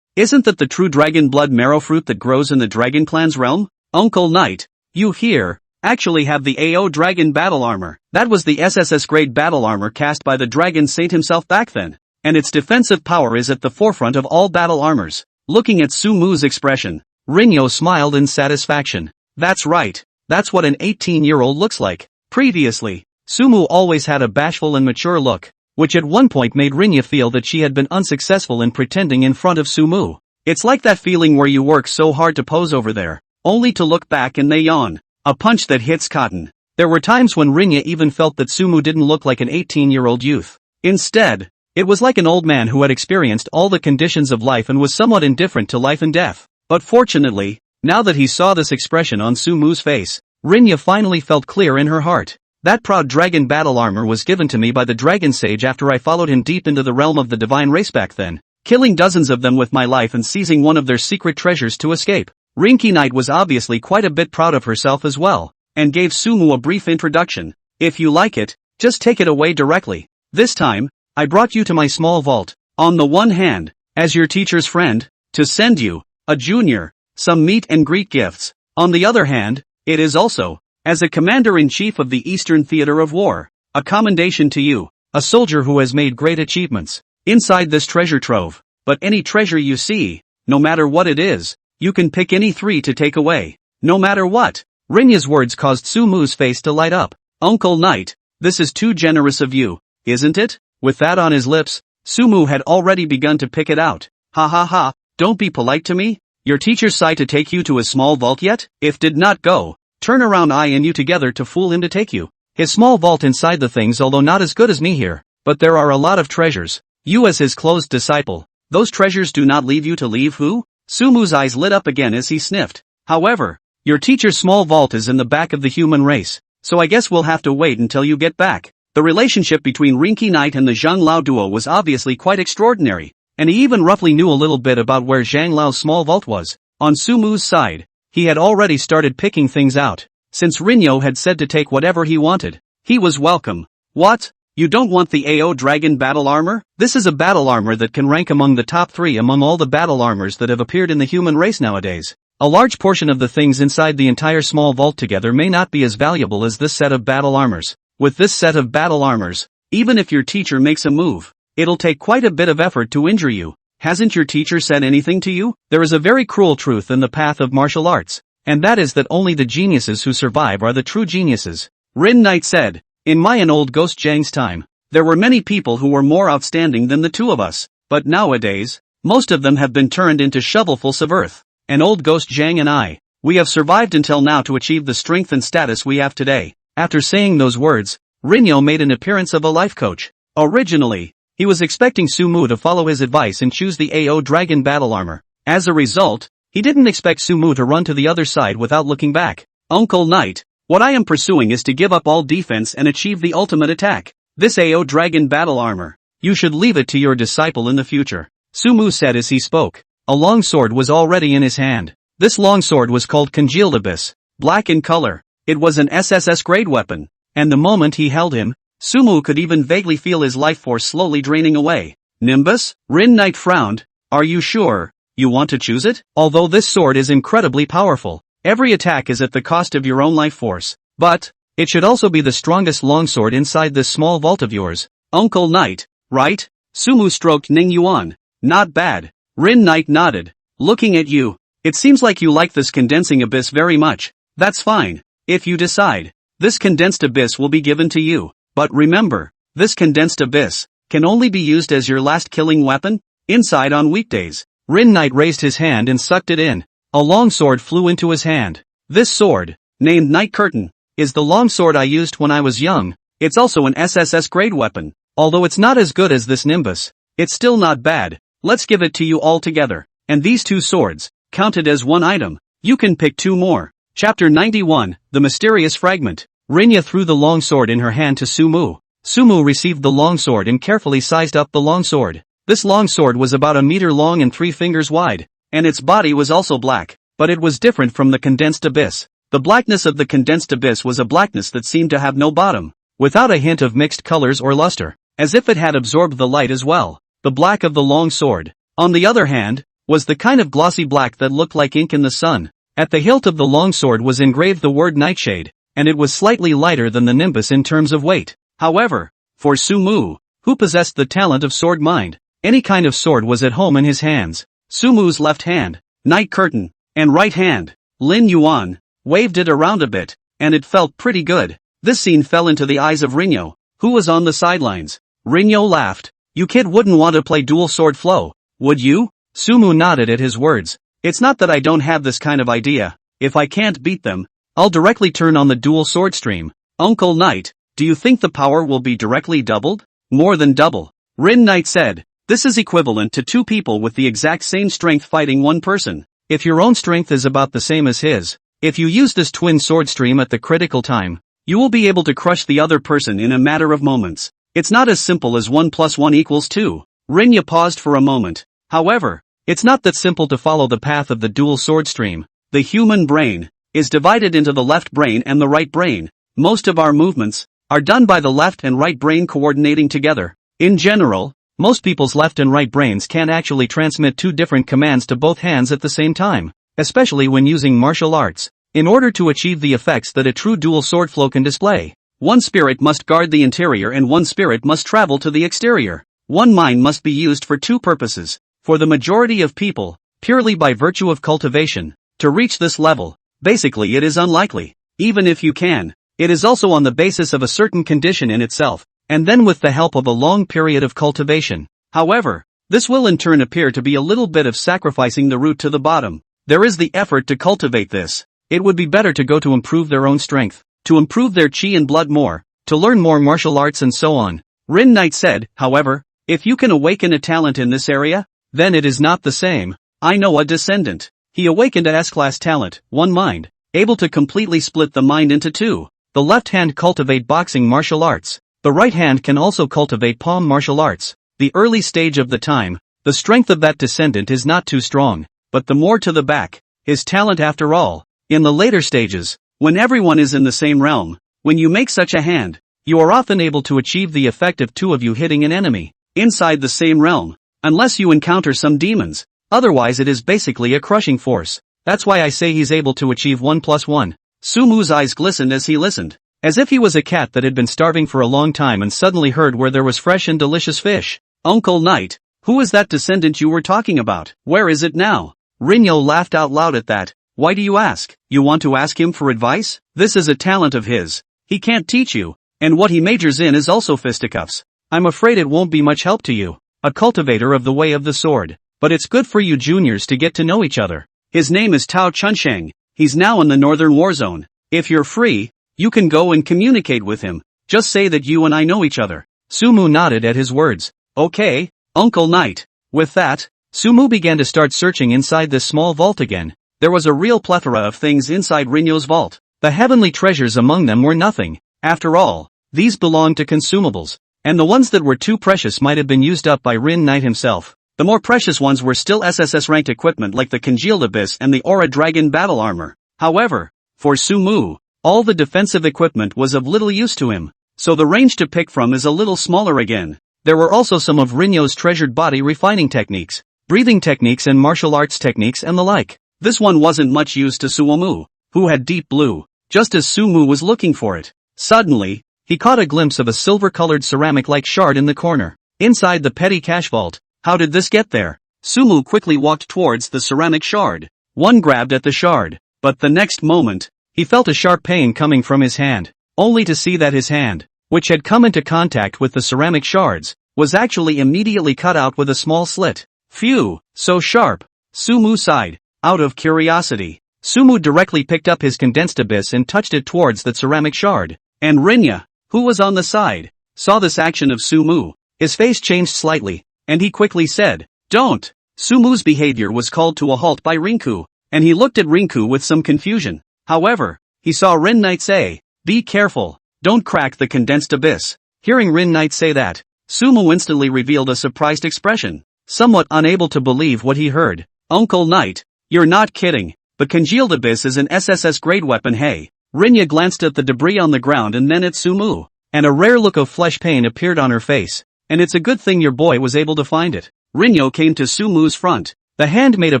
[SPEAKER 1] Isn't that the true dragon blood marrow fruit that grows in the Dragon Clan's realm? Uncle Knight, you here, actually have the AO Dragon battle armor. That was the SSS grade battle armor cast by the Dragon Saint himself back then, and its defensive power is at the forefront of all battle armors. Looking at Sumu's expression, Rinyo smiled in satisfaction. That's right, that's what an 18-year-old looks like. Previously, Sumu always had a bashful and mature look, which at one point made Rinya feel that she had been unsuccessful in pretending in front of Sumu. It's like that feeling where you work so hard to pose over there, only to look back and they yawn. A punch that hits cotton. There were times when Rinya even felt that Sumu didn't look like an 18-year-old youth. Instead, It was like an old man who had experienced all the conditions of life and was somewhat indifferent to life and death. But fortunately, now that he saw this expression on Sumu's face, Rinya finally felt clear in her heart. That proud dragon battle armor was given to me by the dragon sage after I followed him deep into the realm of the divine race back then, killing dozens of them with my life and seizing one of their secret treasures to escape. Rinky Knight was obviously quite a bit proud of herself as well, and gave Sumu a brief introduction. If you like it, just take it away directly. This time, I brought you to my small vault, on the one hand, as your teacher's friend, to send you, a junior, some meet and greet gifts. On the other hand, it is also, as a commander-in-chief of the Eastern Theater of War, a commendation to you, a soldier who has made great achievements, inside this treasure trove. But any treasure you see, no matter what it is, you can pick any 3 to take away. No matter what. Rinya's words caused Sumu's face to light up. Uncle Knight, this is too generous of you, isn't it? With that on his lips, Sumu had already begun to pick it out. Ha ha ha, don't be polite to me? Your teacher sigh to take you to his small vault yet? If did not go, turn around I and you together to fool him to take you. His small vault inside the things although not as good as me here, but there are a lot of treasures. You as his closed disciple, those treasures do not leave you to leave who? Sumu's eyes lit up again as he sniffed. However, your teacher's small vault is in the back of the human race, so I guess we'll have to wait until you get back. The relationship between Rinky Knight and the Zhang Lao duo was obviously quite extraordinary, and he even roughly knew a little bit about where Zhang Lao's small vault was. On Sumu's side, he had already started picking things out, since Rinyo had said to take whatever he wanted. He was welcome. What? You don't want the AO Dragon battle armor? This is a battle armor that can rank among the top 3 among all the battle armors that have appeared in the human race nowadays. A large portion of the things inside the entire small vault together may not be as valuable as this set of battle armors. With this set of battle armors, even if your teacher makes a move, it'll take quite a bit of effort to injure you. Hasn't your teacher said anything to you? There is a very cruel truth in the path of martial arts, and that is that only the geniuses who survive are the true geniuses. Rin Knight said, in my and old Ghost Zhang's time, there were many people who were more outstanding than the 2 of us, but nowadays, most of them have been turned into shovelfuls of earth. And old Ghost Zhang and I, we have survived until now to achieve the strength and status we have today. After saying those words, Rinyo made an appearance of a life coach. Originally, he was expecting Sumu to follow his advice and choose the AO Dragon battle armor. As a result, he didn't expect Sumu to run to the other side without looking back. Uncle Knight, what I am pursuing is to give up all defense and achieve the ultimate attack. This AO Dragon battle armor, you should leave it to your disciple in the future. Sumu said as he spoke. A long sword was already in his hand. This long sword was called Congealed Abyss, black in color. It was an SSS grade weapon, and the moment he held him, Sumu could even vaguely feel his life force slowly draining away. Nimbus? Rin Knight frowned. Are you sure you want to choose it? Although this sword is incredibly powerful, every attack is at the cost of your own life force. But it should also be the strongest longsword inside this small vault of yours. Uncle Knight, right? Sumu stroked Ning Yuan. Not bad. Rin Knight nodded. Looking at you, it seems like you like this condensing abyss very much. That's fine. If you decide, this condensed abyss will be given to you. But remember, this condensed abyss can only be used as your last killing weapon, inside on weekdays. Rin Knight raised his hand and sucked it in. A long sword flew into his hand. This sword, named Night Curtain, is the long sword I used when I was young. It's also an SSS grade weapon. Although it's not as good as this Nimbus, it's still not bad. Let's give it to you all together. And these 2 swords, counted as 1 item. You can pick 2 more. Chapter 91, The Mysterious Fragment. Rinya threw the long sword in her hand to Sumu. Sumu received the long sword and carefully sized up the long sword. This long sword was about a meter long and 3 fingers wide, and its body was also black, but it was different from the condensed abyss. The blackness of the condensed abyss was a blackness that seemed to have no bottom, without a hint of mixed colors or luster, as if it had absorbed the light as well. The black of the long sword, on the other hand, was the kind of glossy black that looked like ink in the sun. At the hilt of the long sword was engraved the word Nightshade, and it was slightly lighter than the Nimbus in terms of weight. However, for Sumu, who possessed the talent of sword mind, any kind of sword was at home in his hands. Sumu's left hand, Night Curtain, and right hand, Lin Yuan, waved it around a bit, and it felt pretty good. This scene fell into the eyes of Rinyo, who was on the sidelines. Rinyo laughed. You kid wouldn't want to play dual sword flow, would you? Sumu nodded at his words. It's not that I don't have this kind of idea. If I can't beat them, I'll directly turn on the dual sword stream. Uncle Knight, do you think the power will be directly doubled? More than double. Rin Knight said. This is equivalent to two people with the exact same strength fighting one person. If your own strength is about the same as his, if you use this twin sword stream at the critical time, you will be able to crush the other person in a matter of moments. It's not as simple as 1 + 1 = 2. Rinya paused for a moment. However, it's not that simple to follow the path of the dual sword stream. The human brain is divided into the left brain and the right brain. Most of our movements are done by the left and right brain coordinating together. In general, most people's left and right brains can't actually transmit two different commands to both hands at the same time, especially when using martial arts. In order to achieve the effects that a true dual sword flow can display, one spirit must guard the interior and one spirit must travel to the exterior. One mind must be used for two purposes. For the majority of people, purely by virtue of cultivation, to reach this level, basically it is unlikely. Even if you can, it is also on the basis of a certain condition in itself, and then with the help of a long period of cultivation. However, this will in turn appear to be a little bit of sacrificing the route to the bottom. There is the effort to cultivate this. It would be better to go to improve their own strength, to improve their chi and blood more, to learn more martial arts and so on. Rin Knight said, however, if you can awaken a talent in this area, then it is not the same. I know a descendant. He awakened a S-class talent, one mind, able to completely split the mind into two. The left hand cultivate boxing martial arts. The right hand can also cultivate palm martial arts. The early stage of the time, the strength of that descendant is not too strong, but the more to the back, his talent after all. In the later stages, when everyone is in the same realm, when you make such a hand, you are often able to achieve the effect of two of you hitting an enemy, inside the same realm. Unless you encounter some demons, otherwise it is basically a crushing force. That's why I say he's able to achieve 1 + 1. Sumu's eyes glistened as he listened, as if he was a cat that had been starving for a long time and suddenly heard where there was fresh and delicious fish. Uncle Knight, who is that descendant you were talking about? Where is it now? Rinyo laughed out loud at that. Why do you ask? You want to ask him for advice? This is a talent of his. He can't teach you, and what he majors in is also fisticuffs. I'm afraid it won't be much help to you. A cultivator of the way of the sword. But it's good for you juniors to get to know each other. His name is Tao Chunsheng. He's now in the northern war zone. If you're free, you can go and communicate with him. Just say that you and I know each other. Sumu nodded at his words. Okay, Uncle Knight. With that, Sumu began to start searching inside this small vault again. There was a real plethora of things inside Rinyo's vault. The heavenly treasures among them were nothing. After all, these belonged to consumables. And the ones that were too precious might have been used up by Rin Knight himself. The more precious ones were still SSS-ranked equipment like the Congealed Abyss and the Aura Dragon battle armor. However, for Sumu, all the defensive equipment was of little use to him, so the range to pick from is a little smaller again. There were also some of Rinyo's treasured body refining techniques, breathing techniques and martial arts techniques and the like. This one wasn't much use to Suomu, who had deep blue, just as Sumu was looking for it. Suddenly, he caught a glimpse of a silver-colored ceramic-like shard in the corner, inside the petty cash vault. How did this get there? Sumu quickly walked towards the ceramic shard. One grabbed at the shard, but the next moment, he felt a sharp pain coming from his hand, only to see that his hand, which had come into contact with the ceramic shards, was actually immediately cut out with a small slit. Phew, so sharp. Sumu sighed, out of curiosity. Sumu directly picked up his condensed abyss and touched it towards the ceramic shard. And Rinya, who was on the side, saw this action of Sumu. His face changed slightly, and he quickly said, "Don't." Sumu's behavior was called to a halt by Rinku, and he looked at Rinku with some confusion. However, he saw Rin Knight say, "Be careful, don't crack the condensed abyss." Hearing Rin Knight say that, Sumu instantly revealed a surprised expression, somewhat unable to believe what he heard. "Uncle Knight, you're not kidding. The Congealed Abyss is an SSS grade weapon, hey?" Rinya glanced at the debris on the ground and then at Sumu, and a rare look of flesh pain appeared on her face. "And it's a good thing your boy was able to find it." Rinyo came to Sumu's front. The hand made a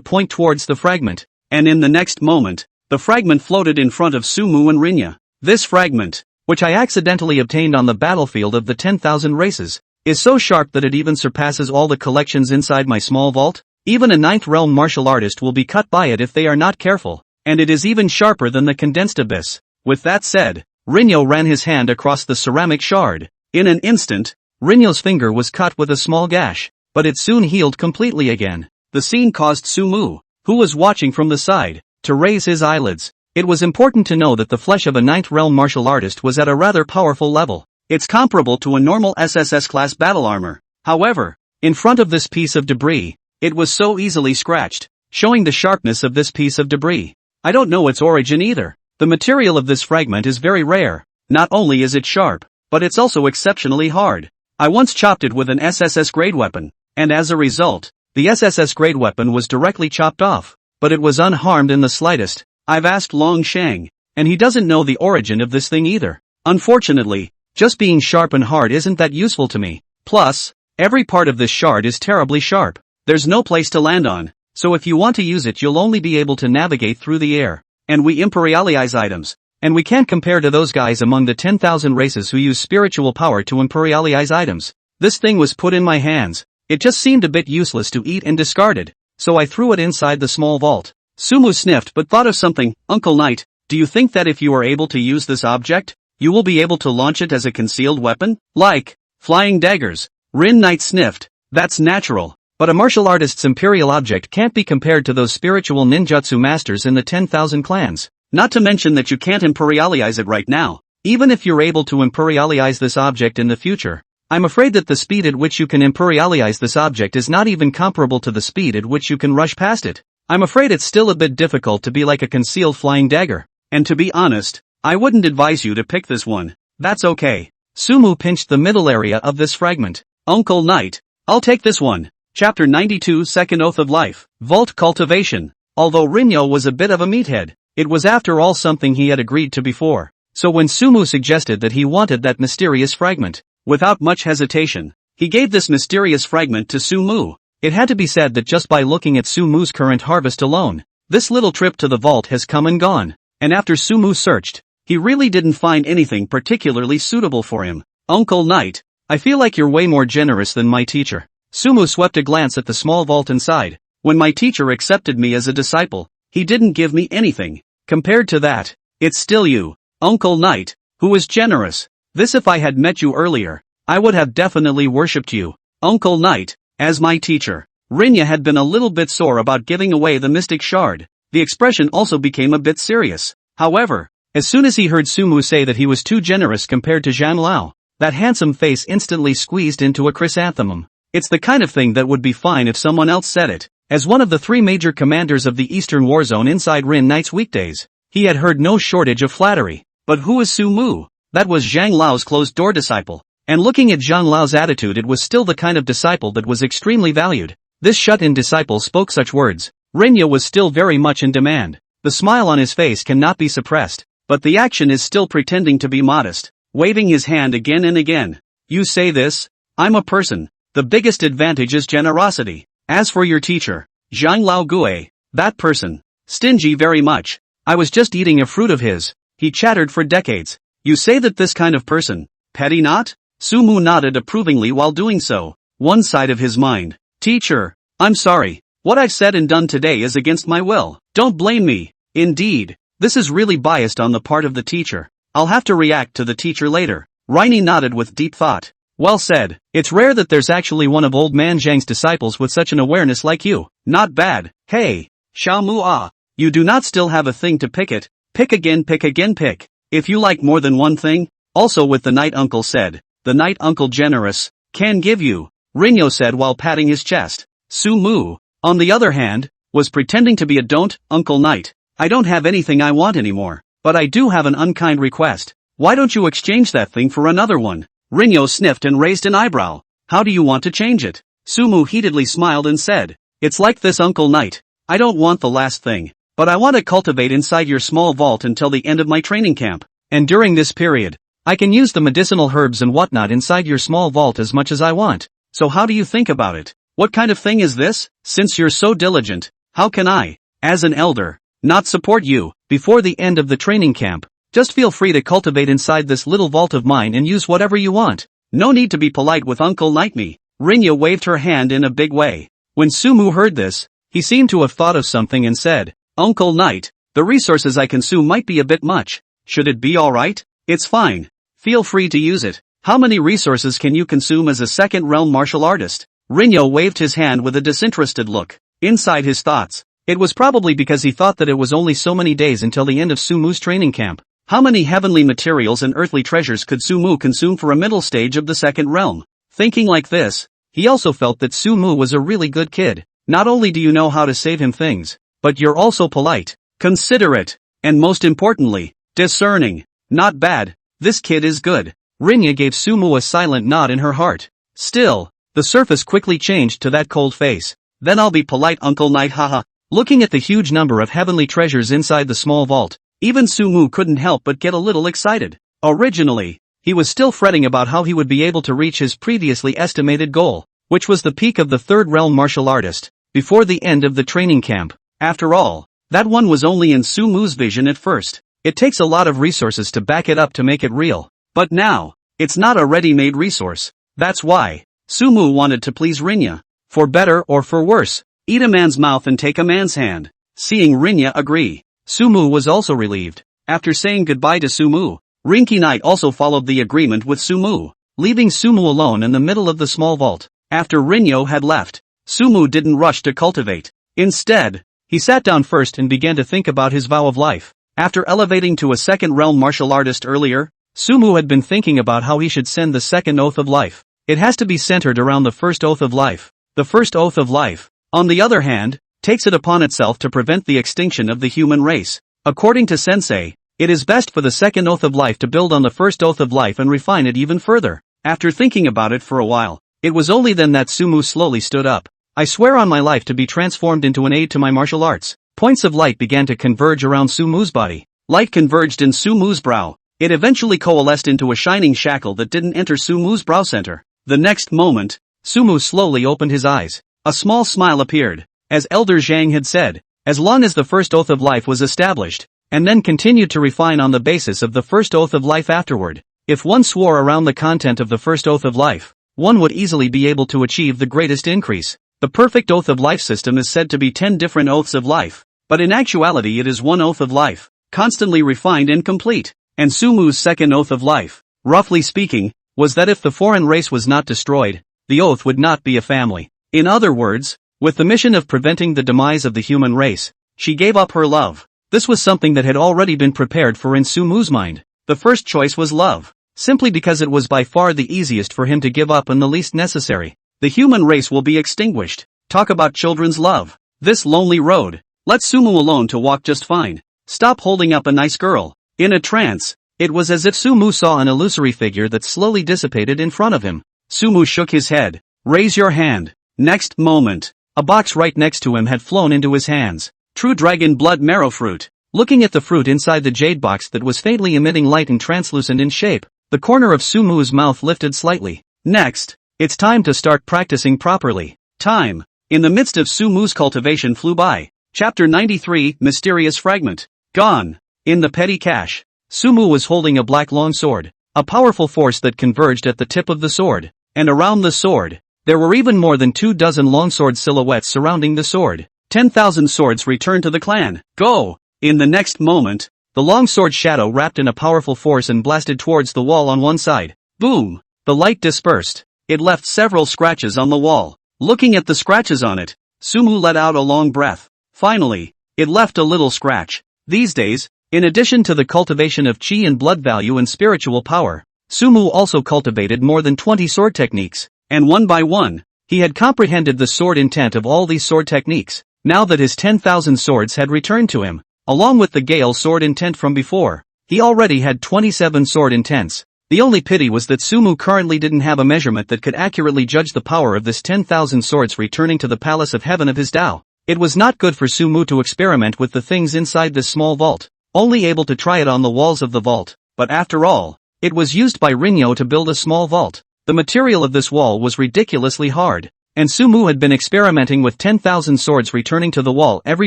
[SPEAKER 1] point towards the fragment, and in the next moment, the fragment floated in front of Sumu and Rinya. "This fragment, which I accidentally obtained on the battlefield of the 10,000 races, is so sharp that it even surpasses all the collections inside my small vault. Even a 9th realm martial artist will be cut by it if they are not careful, and it is even sharper than the condensed abyss." With that said, Rinyo ran his hand across the ceramic shard. In an instant, Rinyo's finger was cut with a small gash, but it soon healed completely again. The scene caused Sumu, who was watching from the side, to raise his eyelids. It was important to know that the flesh of a 9th realm martial artist was at a rather powerful level. It's comparable to a normal SSS class battle armor. However, in front of this piece of debris, it was so easily scratched, showing the sharpness of this piece of debris. I don't know its origin either. The material of this fragment is very rare. Not only is it sharp, but it's also exceptionally hard. I once chopped it with an SSS grade weapon, and as a result, the SSS grade weapon was directly chopped off, but it was unharmed in the slightest. I've asked Long Shang, and he doesn't know the origin of this thing either. Unfortunately, just being sharp and hard isn't that useful to me. Plus, every part of this shard is terribly sharp. There's no place to land on, so if you want to use it you'll only be able to navigate through the air. And we imperialize items, and we can't compare to those guys among the 10,000 races who use spiritual power to imperialize items. This thing was put in my hands. It just seemed a bit useless to eat and discarded, so I threw it inside the small vault. Sumu sniffed but thought of something. Uncle Knight, do you think that if you are able to use this object, you will be able to launch it as a concealed weapon? Like flying daggers. Rin Knight sniffed. That's natural. But a martial artist's imperial object can't be compared to those spiritual ninjutsu masters in the 10,000 clans. Not to mention that you can't imperialize it right now. Even if you're able to imperialize this object in the future, I'm afraid that the speed at which you can imperialize this object is not even comparable to the speed at which you can rush past it. I'm afraid it's still a bit difficult to be like a concealed flying dagger. And to be honest, I wouldn't advise you to pick this one. That's okay. Sumu pinched the middle area of this fragment. Uncle Knight, I'll take this one. Chapter 92 Second Oath of Life. Vault Cultivation. Although Rinyo was a bit of a meathead, it was after all something he had agreed to before. So when Sumu suggested that he wanted that mysterious fragment, without much hesitation, he gave this mysterious fragment to Sumu. It had to be said that just by looking at Sumu's current harvest alone, this little trip to the vault has come and gone, and after Sumu searched, he really didn't find anything particularly suitable for him. Uncle Knight, I feel like you're way more generous than my teacher. Sumu swept a glance at the small vault inside. When my teacher accepted me as a disciple, he didn't give me anything. Compared to that, it's still you, Uncle Knight, who is generous. This if I had met you earlier, I would have definitely worshipped you, Uncle Knight, as my teacher. Rinya had been a little bit sore about giving away the mystic shard. The expression also became a bit serious. However, as soon as he heard Sumu say that he was too generous compared to Zhang Lao, that handsome face instantly squeezed into a chrysanthemum. It's the kind of thing that would be fine if someone else said it. As one of the three major commanders of the Eastern War Zone inside Rin Knight's weekdays, he had heard no shortage of flattery. But who is Su Mu? That was Zhang Lao's closed-door disciple. And looking at Zhang Lao's attitude, it was still the kind of disciple that was extremely valued. This shut-in disciple spoke such words. Rinya was still very much in demand. The smile on his face cannot be suppressed, but the action is still pretending to be modest, waving his hand again and again. You say this? I'm a person. The biggest advantage is generosity. As for your teacher, Zhang Lao Gue, that person, stingy very much. I was just eating a fruit of his. He chattered for decades. You say that this kind of person, petty not? Su Mu nodded approvingly while doing so. One side of his mind. Teacher, I'm sorry. What I've said and done today is against my will. Don't blame me. Indeed, this is really biased on the part of the teacher. I'll have to react to the teacher later. Riney nodded with deep thought. Well said. It's rare that there's actually one of old man Zhang's disciples with such an awareness like you. Not bad. Hey, Xiao Mu Ah, you do not still have a thing to pick it. Pick again, pick again, pick. If you like more than one thing. Also with the Knight Uncle said. The Knight Uncle generous, can give you. Rinyo said while patting his chest. Su Mu, on the other hand, was pretending to be a don't, Uncle Knight. I don't have anything I want anymore. But I do have an unkind request. Why don't you exchange that thing for another one? Rinyo sniffed and raised an eyebrow. How do you want to change it? Sumu heatedly smiled and said. It's like this, Uncle Knight. I don't want the last thing, but I want to cultivate inside your small vault until the end of my training camp. And during this period, I can use the medicinal herbs and whatnot inside your small vault as much as I want. So how do you think about it? What kind of thing is this? Since you're so diligent, how can I, as an elder, not support you? Before the end of the training camp, just feel free to cultivate inside this little vault of mine and use whatever you want. No need to be polite with Uncle Knight me. Rinya waved her hand in a big way. When Sumu heard this, he seemed to have thought of something and said, Uncle Knight, the resources I consume might be a bit much. Should it be alright? It's fine. Feel free to use it. How many resources can you consume as a second realm martial artist? Rinyo waved his hand with a disinterested look. Inside his thoughts, it was probably because he thought that it was only so many days until the end of Sumu's training camp. How many heavenly materials and earthly treasures could Sumu consume for a middle stage of the second realm? Thinking like this, he also felt that Sumu was a really good kid. Not only do you know how to save him things, but you're also polite, considerate, and most importantly, discerning. Not bad, this kid is good. Rinya gave Sumu a silent nod in her heart. Still, the surface quickly changed to that cold face. Then I'll be polite, Uncle Knight, haha. Looking at the huge number of heavenly treasures inside the small vault, even Sumu couldn't help but get a little excited. Originally, he was still fretting about how he would be able to reach his previously estimated goal, which was the peak of the third realm martial artist, before the end of the training camp. After all, that one was only in Sumu's vision at first. It takes a lot of resources to back it up to make it real. But now, it's not a ready-made resource. That's why Sumu wanted to please Rinya. For better or for worse, eat a man's mouth and take a man's hand. Seeing Rinya agree, Sumu was also relieved. After saying goodbye to Sumu, Rinky Knight also followed the agreement with Sumu, leaving Sumu alone in the middle of the small vault. After Rinyo had left, Sumu didn't rush to cultivate. Instead, he sat down first and began to think about his vow of life. After elevating to a second realm martial artist earlier, Sumu had been thinking about how he should send the second oath of life. It has to be centered around the first oath of life. The first oath of life, on the other hand, takes it upon itself to prevent the extinction of the human race. According to Sensei, it is best for the second oath of life to build on the first oath of life and refine it even further. After thinking about it for a while, it was only then that Sumu slowly stood up. I swear on my life to be transformed into an aid to my martial arts. Points of light began to converge around Sumu's body. Light converged in Sumu's brow. It eventually coalesced into a shining shackle that didn't enter Sumu's brow center. The next moment, Sumu slowly opened his eyes. A small smile appeared. As Elder Zhang had said, as long as the first oath of life was established, and then continued to refine on the basis of the first oath of life afterward, if one swore around the content of the first oath of life, one would easily be able to achieve the greatest increase. The perfect oath of life system is said to be 10 different oaths of life, but in actuality it is one oath of life, constantly refined and complete. And Sumu's second oath of life, roughly speaking, was that if the foreign race was not destroyed, the oath would not be a family. In other words, with the mission of preventing the demise of the human race, she gave up her love. This was something that had already been prepared for in Sumu's mind. The first choice was love, simply because it was by far the easiest for him to give up and the least necessary. The human race will be extinguished. Talk about children's love. This lonely road. Let Sumu alone to walk just fine. Stop holding up a nice girl. In a trance, it was as if Sumu saw an illusory figure that slowly dissipated in front of him. Sumu shook his head. Raise your hand. Next moment, a box right next to him had flown into his hands. True dragon blood marrow fruit. Looking at the fruit inside the jade box that was faintly emitting light and translucent in shape, the corner of Sumu's mouth lifted slightly. Next, it's time to start practicing properly. Time, in the midst of Sumu's cultivation, flew by. Chapter 93, Mysterious Fragment. Gone. In the petty cache, Sumu was holding a black long sword, a powerful force that converged at the tip of the sword, and around the sword, there were even more than 24 longsword silhouettes surrounding the sword. 10,000 swords returned to the clan. Go! In the next moment, the longsword shadow wrapped in a powerful force and blasted towards the wall on one side. Boom! The light dispersed. It left several scratches on the wall. Looking at the scratches on it, Sumu let out a long breath. Finally, it left a little scratch. These days, in addition to the cultivation of chi and blood value and spiritual power, Sumu also cultivated more than 20 sword techniques, and one by one, he had comprehended the sword intent of all these sword techniques. Now that his 10,000 swords had returned to him, along with the Gale sword intent from before, he already had 27 sword intents. The only pity was that Sumu currently didn't have a measurement that could accurately judge the power of this 10,000 swords returning to the palace of heaven of his Tao. It was not good for Sumu to experiment with the things inside this small vault, only able to try it on the walls of the vault, but after all, it was used by Rinyo to build a small vault. The material of this wall was ridiculously hard, and Sumu had been experimenting with 10,000 swords returning to the wall every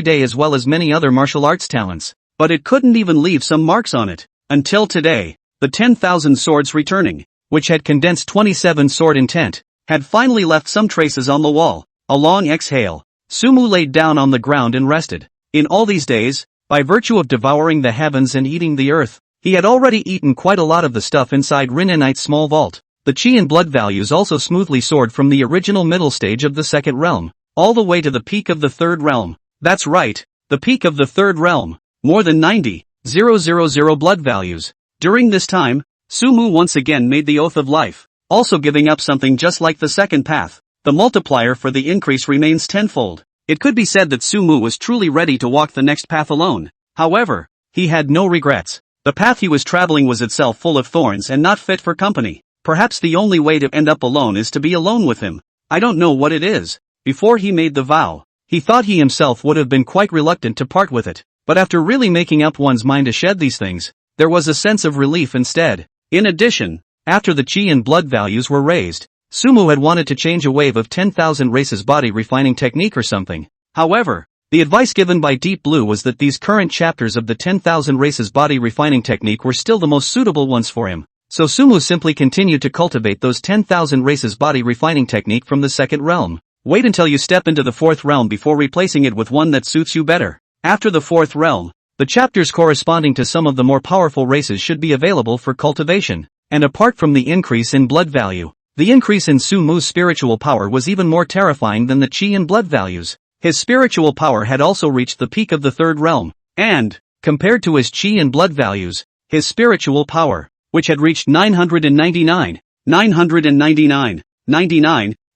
[SPEAKER 1] day as well as many other martial arts talents, but it couldn't even leave some marks on it. Until today, the 10,000 swords returning, which had condensed 27 sword intent, had finally left some traces on the wall. A long exhale, Sumu laid down on the ground and rested. In all these days, by virtue of devouring the heavens and eating the earth, he had already eaten quite a lot of the stuff inside Rinenite's small vault. The chi and blood values also smoothly soared from the original middle stage of the second realm, all the way to the peak of the third realm. That's right, the peak of the third realm. More than 90,000 blood values. During this time, Sumu once again made the oath of life, also giving up something just like the second path. the multiplier for the increase remains tenfold. It could be said that Sumu was truly ready to walk the next path alone. However, he had no regrets. The path he was traveling was itself full of thorns and not fit for company. Perhaps the only way to end up alone is to be alone with him. I don't know what it is. Before he made the vow, he thought he himself would have been quite reluctant to part with it. But after really making up one's mind to shed these things, there was a sense of relief instead. In addition, after the chi and blood values were raised, Sumu had wanted to change a wave of 10,000 races body refining technique or something. However, the advice given by Deep Blue was that these current chapters of the 10,000 races body refining technique were still the most suitable ones for him. So Sumu simply continued to cultivate those 10,000 races body refining technique from the second realm. Wait until you step into the fourth realm before replacing it with one that suits you better. After the fourth realm, the chapters corresponding to some of the more powerful races should be available for cultivation. And apart from the increase in blood value, the increase in Sumu's spiritual power was even more terrifying than the chi and blood values. His spiritual power had also reached the peak of the third realm, and, compared to his chi and blood values, his spiritual power, which had reached 999,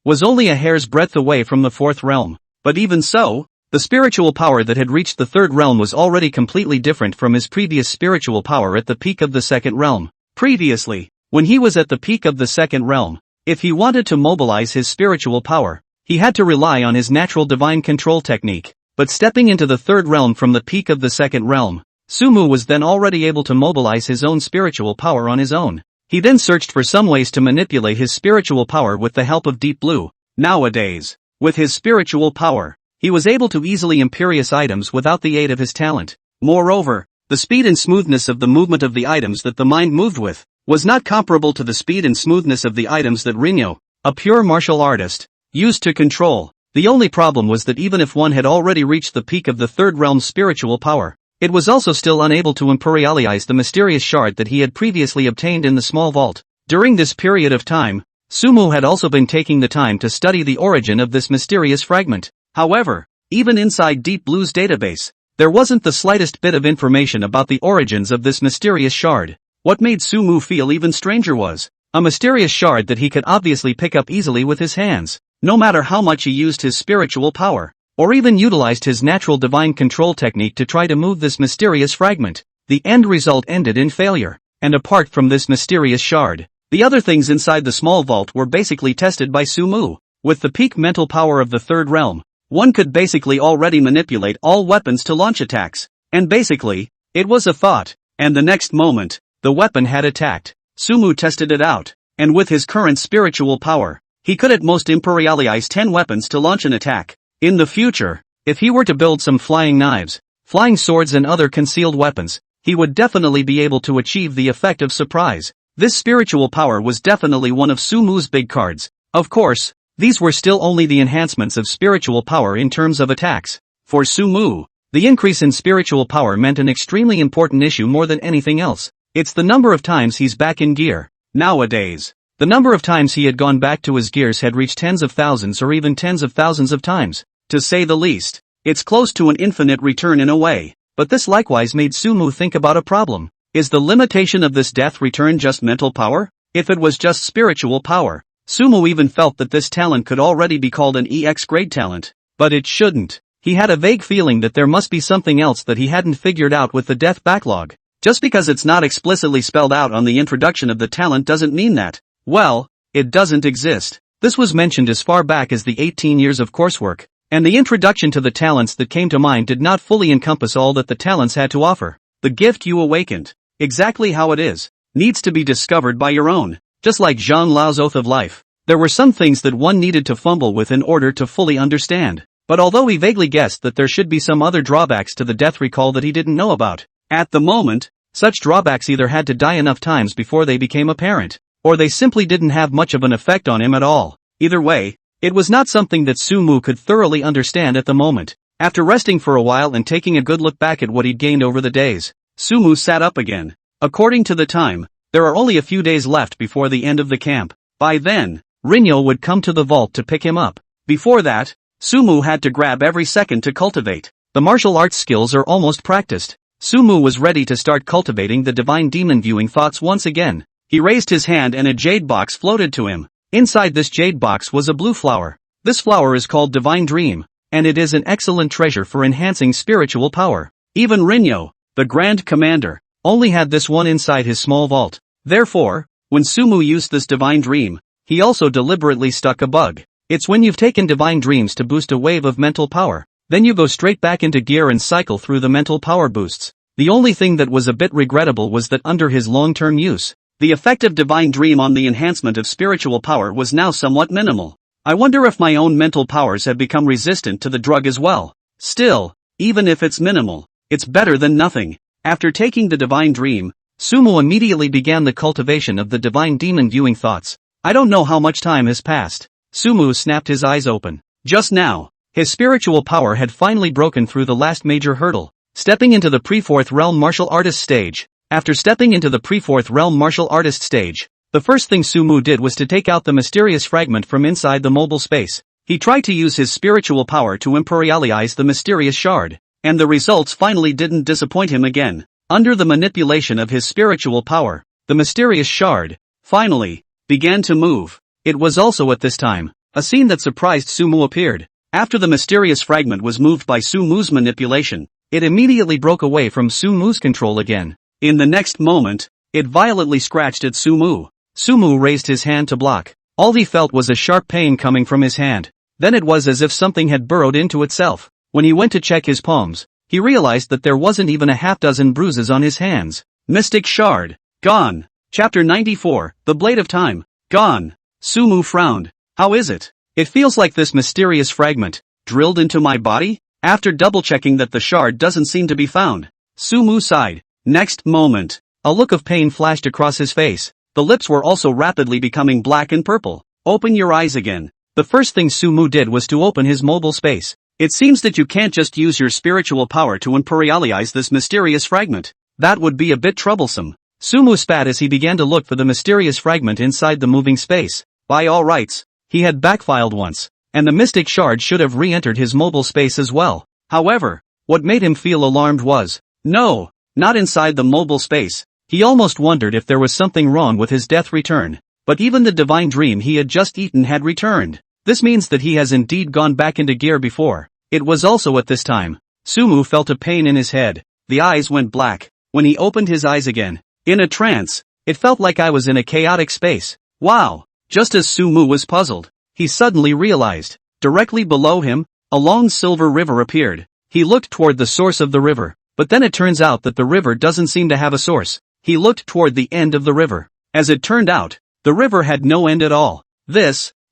[SPEAKER 1] was only a hair's breadth away from the fourth realm. But even so, the spiritual power that had reached the third realm was already completely different from his previous spiritual power at the peak of the second realm. Previously, when he was at the peak of the second realm, if he wanted to mobilize his spiritual power, he had to rely on his natural divine control technique. But stepping into the third realm from the peak of the second realm, Sumu was then already able to mobilize his own spiritual power on his own. He then searched for some ways to manipulate his spiritual power with the help of Deep Blue. Nowadays, with his spiritual power, he was able to easily imperious items without the aid of his talent. Moreover, the speed and smoothness of the movement of the items that the mind moved with was not comparable to the speed and smoothness of the items that Rinyo, a pure martial artist, used to control. The only problem was that even if one had already reached the peak of the third realm's spiritual power, it was also still unable to imperialize the mysterious shard that he had previously obtained in the small vault. During this period of time, Sumu had also been taking the time to study the origin of this mysterious fragment. However, even inside Deep Blue's database, there wasn't the slightest bit of information about the origins of this mysterious shard. What made Sumu feel even stranger was a mysterious shard that he could obviously pick up easily with his hands, no matter how much he used his spiritual power, or even utilized his natural divine control technique to try to move this mysterious fragment. The end result ended in failure. And apart from this mysterious shard, the other things inside the small vault were basically tested by Sumu. With the peak mental power of the third realm, one could basically already manipulate all weapons to launch attacks. And basically, it was a thought, and the next moment, the weapon had attacked. Sumu tested it out, and with his current spiritual power, he could at most imperialize 10 weapons to launch an attack. In the future, if he were to build some flying knives, flying swords and other concealed weapons, he would definitely be able to achieve the effect of surprise. This spiritual power was definitely one of Sumu's big cards. Of course, these were still only the enhancements of spiritual power in terms of attacks. For Sumu, the increase in spiritual power meant an extremely important issue more than anything else. It's the number of times he's back in gear. Nowadays, the number of times he had gone back to his gears had reached tens of thousands or even tens of thousands of times. To say the least, it's close to an infinite return in a way. But this likewise made Sumu think about a problem. Is the limitation of this death return just mental power? If it was just spiritual power, Sumu even felt that this talent could already be called an EX grade talent. But it shouldn't. He had a vague feeling that there must be something else that he hadn't figured out with the death backlog. Just because it's not explicitly spelled out on the introduction of the talent doesn't mean that, well, it doesn't exist. This was mentioned as far back as the 18 years of coursework, and the introduction to the talents that came to mind did not fully encompass all that the talents had to offer. The gift you awakened, exactly how it is, needs to be discovered by your own. Just like Zhang Lao's oath of life, there were some things that one needed to fumble with in order to fully understand. But although he vaguely guessed that there should be some other drawbacks to the death recall that he didn't know about, at the moment, such drawbacks either had to die enough times before they became apparent, or they simply didn't have much of an effect on him at all. Either way, it was not something that Sumu could thoroughly understand at the moment. After resting for a while and taking a good look back at what he'd gained over the days, Sumu sat up again. According to the time, there are only a few days left before the end of the camp. By then, Rinyo would come to the vault to pick him up. Before that, Sumu had to grab every second to cultivate. The martial arts skills are almost practiced. Sumu was ready to start cultivating the divine demon viewing thoughts once again. He raised his hand and a jade box floated to him. Inside this jade box was a blue flower. This flower is called Divine Dream, and it is an excellent treasure for enhancing spiritual power. Even Rinyo, the Grand Commander, only had this one inside his small vault. Therefore, when Sumu used this Divine Dream, he also deliberately stuck a bug. It's when you've taken Divine Dreams to boost a wave of mental power, then you go straight back into gear and cycle through the mental power boosts. The only thing that was a bit regrettable was that under his long-term use, the effect of Divine Dream on the enhancement of spiritual power was now somewhat minimal. I wonder if my own mental powers have become resistant to the drug as well. Still, even if it's minimal, it's better than nothing. After taking the Divine Dream, Sumu immediately began the cultivation of the Divine Demon viewing thoughts. I don't know how much time has passed. Sumu snapped his eyes open. Just now, his spiritual power had finally broken through the last major hurdle, stepping into the pre-4th realm martial artist stage. After stepping into the pre-4th realm martial artist stage, the first thing Sumu did was to take out the mysterious fragment from inside the mobile space. He tried to use his spiritual power to imperialize the mysterious shard, and the results finally didn't disappoint him again. Under the manipulation of his spiritual power, the mysterious shard, finally, began to move. It was also at this time, a scene that surprised Sumu appeared. After the mysterious fragment was moved by Sumu's manipulation, it immediately broke away from Sumu's control again. In the next moment, it violently scratched at Sumu. Sumu raised his hand to block. All he felt was a sharp pain coming from his hand. Then it was as if something had burrowed into itself. When he went to check his palms, he realized that there wasn't even a half-dozen bruises on his hands. Mystic Shard. Gone. Chapter 94, The Blade of Time. Gone. Sumu frowned. How is it? It feels like this mysterious fragment, drilled into my body? After double-checking that the shard doesn't seem to be found, Sumu sighed. Next moment, a look of pain flashed across his face. The lips were also rapidly becoming black and purple. Open your eyes again. The first thing Sumu did was to open his mobile space. It seems that you can't just use your spiritual power to imperialize this mysterious fragment. That would be a bit troublesome. Sumu spat as he began to look for the mysterious fragment inside the moving space. By all rights, he had backfiled once, and the mystic shard should have re-entered his mobile space as well. However, what made him feel alarmed was, no, not inside the mobile space. He almost wondered if there was something wrong with his death return. But even the Divine Dream he had just eaten had returned. This means that he has indeed gone back into gear before. It was also at this time, Sumu felt a pain in his head. The eyes went black. When he opened his eyes again, in a trance, it felt like I was in a chaotic space. Wow! Just as Sumu was puzzled, he suddenly realized, directly below him, a long silver river appeared. He looked toward the source of the river, but then it turns out that the river doesn't seem to have a source. He looked toward the end of the river. As it turned out, the river had no end at all.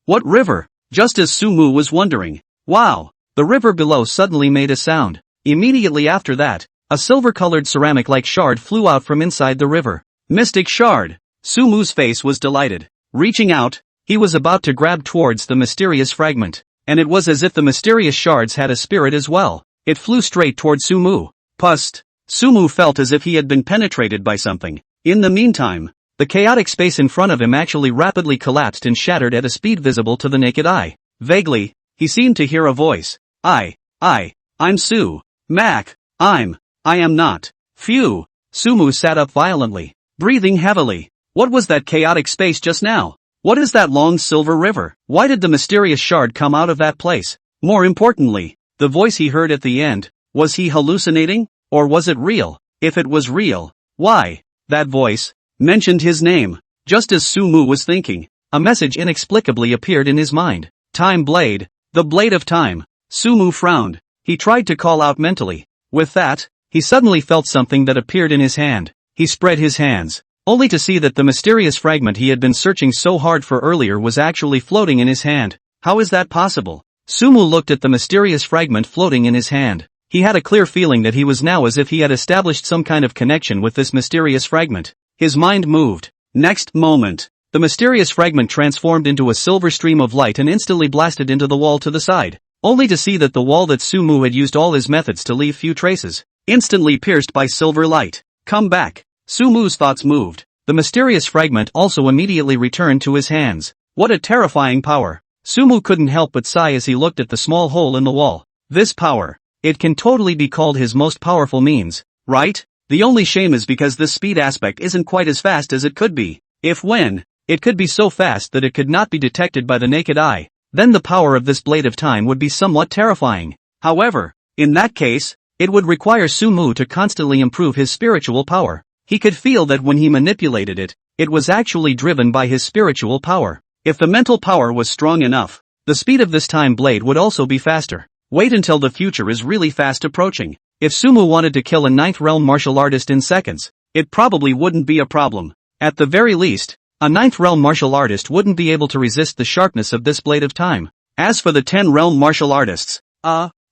[SPEAKER 1] What river? Just as Sumu was wondering. Wow! The river below suddenly made a sound. Immediately after that, a silver-colored ceramic-like shard flew out from inside the river. Mystic Shard! Sumu's face was delighted. Reaching out, he was about to grab towards the mysterious fragment. And it was as if the mysterious shards had a spirit as well. It flew straight toward Sumu. Pust! Sumu felt as if he had been penetrated by something. In the meantime, the chaotic space in front of him actually rapidly collapsed and shattered at a speed visible to the naked eye. Vaguely, he seemed to hear a voice. I'm Su. Mac. I am not. Phew. Sumu sat up violently, breathing heavily. What was that chaotic space just now? What is that long silver river? Why did the mysterious shard come out of that place? More importantly, the voice he heard at the end, was he hallucinating? Or was it real? If it was real, why? That voice mentioned his name. Just as Sumu was thinking, a message inexplicably appeared in his mind. Time Blade. The Blade of Time. Sumu frowned. He tried to call out mentally. With that, he suddenly felt something that appeared in his hand. He spread his hands, only to see that the mysterious fragment he had been searching so hard for earlier was actually floating in his hand. How is that possible? Sumu looked at the mysterious fragment floating in his hand. He had a clear feeling that he was now as if he had established some kind of connection with this mysterious fragment. His mind moved. Next moment, the mysterious fragment transformed into a silver stream of light and instantly blasted into the wall to the side, only to see that the wall that Sumu had used all his methods to leave few traces, instantly pierced by silver light. Come back. Sumu's thoughts moved. The mysterious fragment also immediately returned to his hands. What a terrifying power. Sumu couldn't help but sigh as he looked at the small hole in the wall. This power. It can totally be called his most powerful means, right? The only shame is because this speed aspect isn't quite as fast as it could be. If when It could be so fast that it could not be detected by the naked eye. Then the power of this blade of time would be somewhat terrifying. However, in that case, it would require Sumu to constantly improve his spiritual power. He could feel that when he manipulated it, it was actually driven by his spiritual power. If the mental power was strong enough, the speed of this time blade would also be faster. Wait until the future is really fast approaching. If Sumu wanted to kill a 9th realm martial artist in seconds, it probably wouldn't be a problem. At the very least, a 9th realm martial artist wouldn't be able to resist the sharpness of this blade of time. As for the 10 realm martial artists,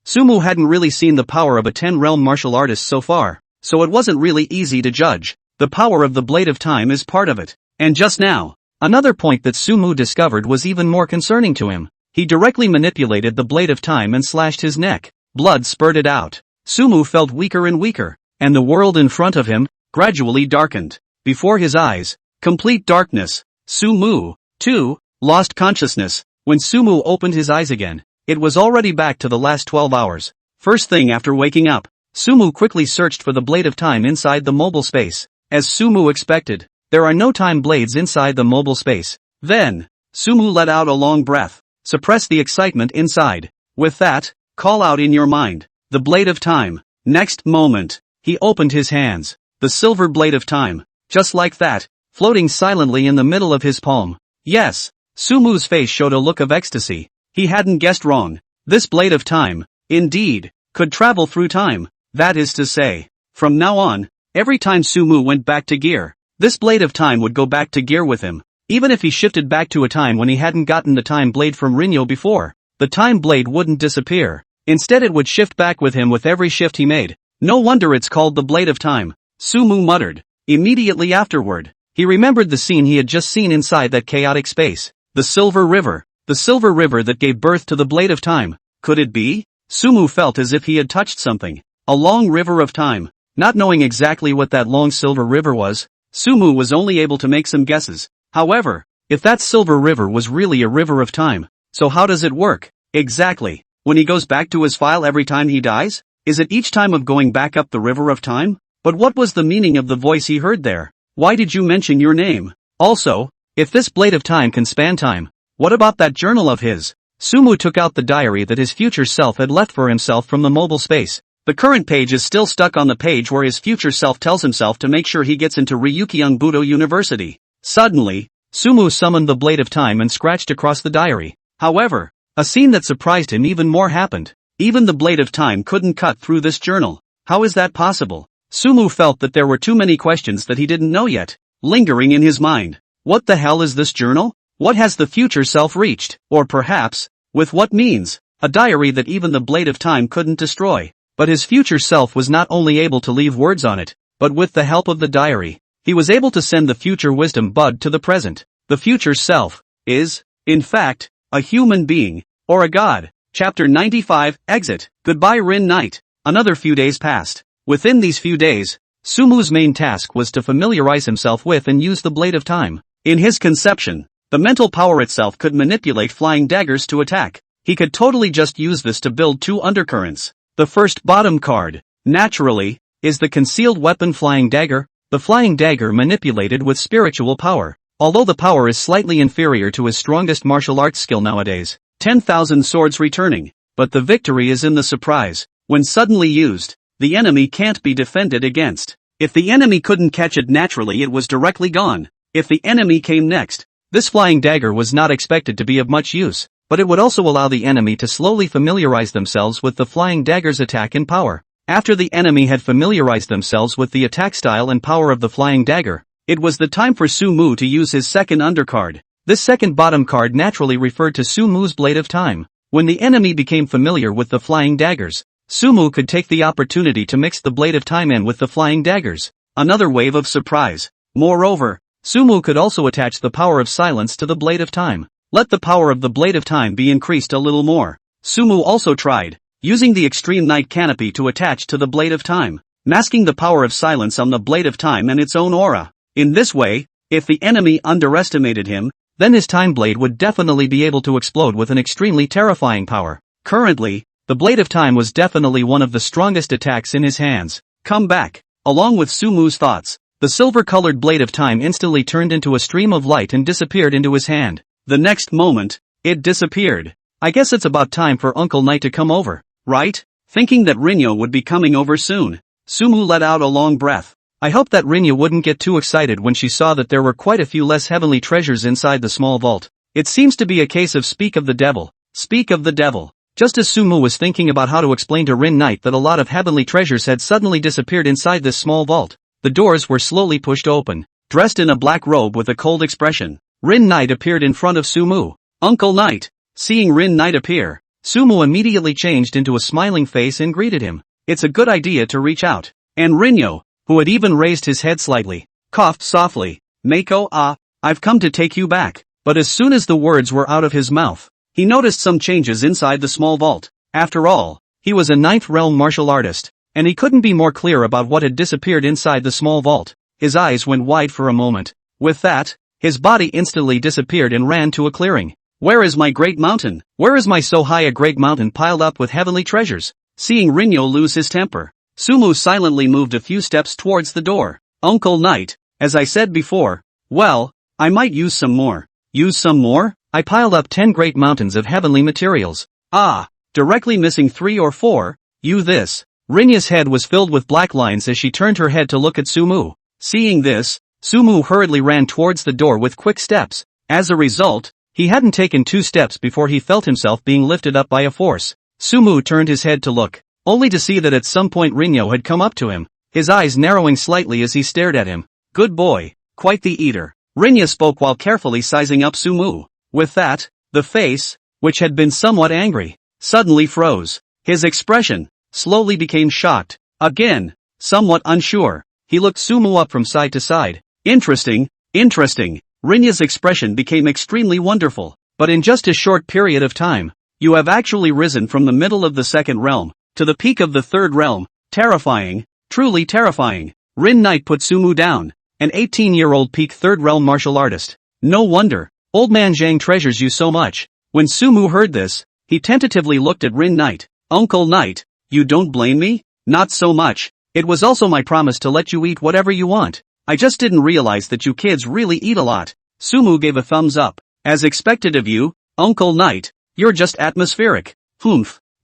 [SPEAKER 1] Sumu hadn't really seen the power of a 10 realm martial artist so far, so it wasn't really easy to judge. The power of the blade of time is part of it. And just now, another point that Sumu discovered was even more concerning to him. He directly manipulated the blade of time and slashed his neck. Blood spurted out. Sumu felt weaker and weaker, and the world in front of him gradually darkened. Before his eyes, complete darkness. Sumu, too, lost consciousness. When Sumu opened his eyes again, it was already back to the last 12 hours. First thing after waking up, Sumu quickly searched for the blade of time inside the mobile space. As Sumu expected, there are no time blades inside the mobile space. Then, Sumu let out a long breath. Suppress the excitement inside. With that, call out in your mind, the blade of time. Next moment, he opened his hands. The silver blade of time, just like that, floating silently in the middle of his palm. Yes, Sumu's face showed a look of ecstasy. He hadn't guessed wrong. This blade of time, indeed, could travel through time. That is to say, from now on, every time Sumu went back to gear, this blade of time would go back to gear with him. Even if he shifted back to a time when he hadn't gotten the time blade from Rinyo before, the time blade wouldn't disappear. Instead it would shift back with him with every shift he made. No wonder it's called the blade of time, Sumu muttered. Immediately afterward, he remembered the scene he had just seen inside that chaotic space. The silver river that gave birth to the blade of time. Could it be? Sumu felt as if he had touched something. A long river of time. Not knowing exactly what that long silver river was, Sumu was only able to make some guesses. However, if that silver river was really a river of time, so how does it work? Exactly. When he goes back to his file every time he dies? Is it each time of going back up the river of time? But what was the meaning of the voice he heard there? Why did you mention your name? Also, if this blade of time can span time, what about that journal of his? Sumu took out the diary that his future self had left for himself from the mobile space. The current page is still stuck on the page where his future self tells himself to make sure he gets into Ryukyung Budo University. Suddenly, Sumu summoned the blade of time and scratched across the diary. However, a scene that surprised him even more happened. Even the blade of time couldn't cut through this journal. How is that possible? Sumu felt that there were too many questions that he didn't know yet, lingering in his mind. What the hell is this journal? What has the future self reached? Or perhaps, with what means? A diary that even the blade of time couldn't destroy. But his future self was not only able to leave words on it, but with the help of the diary, he was able to send the future wisdom bud to the present. The future self is, in fact, a human being, or a god. Chapter 95, Exit. Goodbye Rin Knight. Another few days passed. Within these few days, Sumu's main task was to familiarize himself with and use the blade of time. In his conception, the mental power itself could manipulate flying daggers to attack. He could totally just use this to build two undercurrents. The first bottom card, naturally, is the concealed weapon flying dagger. The flying dagger manipulated with spiritual power. Although the power is slightly inferior to his strongest martial arts skill nowadays, 10,000 swords returning, but the victory is in the surprise. When suddenly used, the enemy can't be defended against. If the enemy couldn't catch it naturally, it was directly gone. If the enemy came next, this flying dagger was not expected to be of much use, but it would also allow the enemy to slowly familiarize themselves with the flying dagger's attack and power. After the enemy had familiarized themselves with the attack style and power of the flying dagger, it was the time for Sumu to use his second undercard. This second bottom card naturally referred to Sumu's blade of time. When the enemy became familiar with the flying daggers, Sumu could take the opportunity to mix the blade of time in with the flying daggers. Another wave of surprise. Moreover, Sumu could also attach the power of silence to the blade of time. Let the power of the blade of time be increased a little more. Sumu also tried using the extreme night canopy to attach to the blade of time, masking the power of silence on the blade of time and its own aura. In this way, if the enemy underestimated him, then his time blade would definitely be able to explode with an extremely terrifying power. Currently, the blade of time was definitely one of the strongest attacks in his hands. Come back. Along with Sumu's thoughts, The silver-colored blade of time instantly turned into a stream of light and disappeared into his hand. The next moment, it disappeared. I guess it's about time for Uncle Knight to come over, right? Thinking that Rinyo would be coming over soon, Sumu let out a long breath. I hoped that Rinyo wouldn't get too excited when she saw that there were quite a few less heavenly treasures inside the small vault. It seems to be a case of speak of the devil. Speak of the devil. Just as Sumu was thinking about how to explain to Rin Knight that a lot of heavenly treasures had suddenly disappeared inside this small vault, the doors were slowly pushed open. Dressed in a black robe with a cold expression, Rin Knight appeared in front of Sumu. Uncle Knight. Seeing Rin Knight appear, Sumu immediately changed into a smiling face and greeted him. It's a good idea to reach out. And Rinyo, who had even raised his head slightly, coughed softly. Mako, I've come to take you back. But as soon as the words were out of his mouth, he noticed some changes inside the small vault. After all, he was a 9th realm martial artist, and he couldn't be more clear about what had disappeared inside the small vault. His eyes went wide for a moment. With that, his body instantly disappeared and ran to a clearing. Where is my great mountain? Where is my so high a great mountain piled up with heavenly treasures? Seeing Rinyo lose his temper, Sumu silently moved a few steps towards the door. Uncle Knight, as I said before, well, I might use some more. Use some more? I piled up 10 great mountains of heavenly materials. Directly missing 3 or 4, this. Rinya's head was filled with black lines as she turned her head to look at Sumu. Seeing this, Sumu hurriedly ran towards the door with quick steps. As a result, he hadn't taken 2 steps before he felt himself being lifted up by a force. Sumu turned his head to look, only to see that at some point Rinyo had come up to him, his eyes narrowing slightly as he stared at him. Good boy, quite the eater. Rinya spoke while carefully sizing up Sumu. With that, the face, which had been somewhat angry, suddenly froze. His expression slowly became shocked. Again, somewhat unsure, he looked Sumu up from side to side. Interesting. Rinya's expression became extremely wonderful. But in just a short period of time, you have actually risen from the middle of the 2nd realm to the peak of the 3rd realm. Terrifying, truly terrifying. Rin Knight put Sumu down, an 18-year-old peak 3rd realm martial artist. No wonder Old Man Zhang treasures you so much. When Sumu heard this, he tentatively looked at Rin Knight. Uncle Knight, you don't blame me? Not so much. It was also my promise to let you eat whatever you want. I just didn't realize that you kids really eat a lot. Sumu gave a thumbs up. As expected of you, Uncle Knight, you're just atmospheric.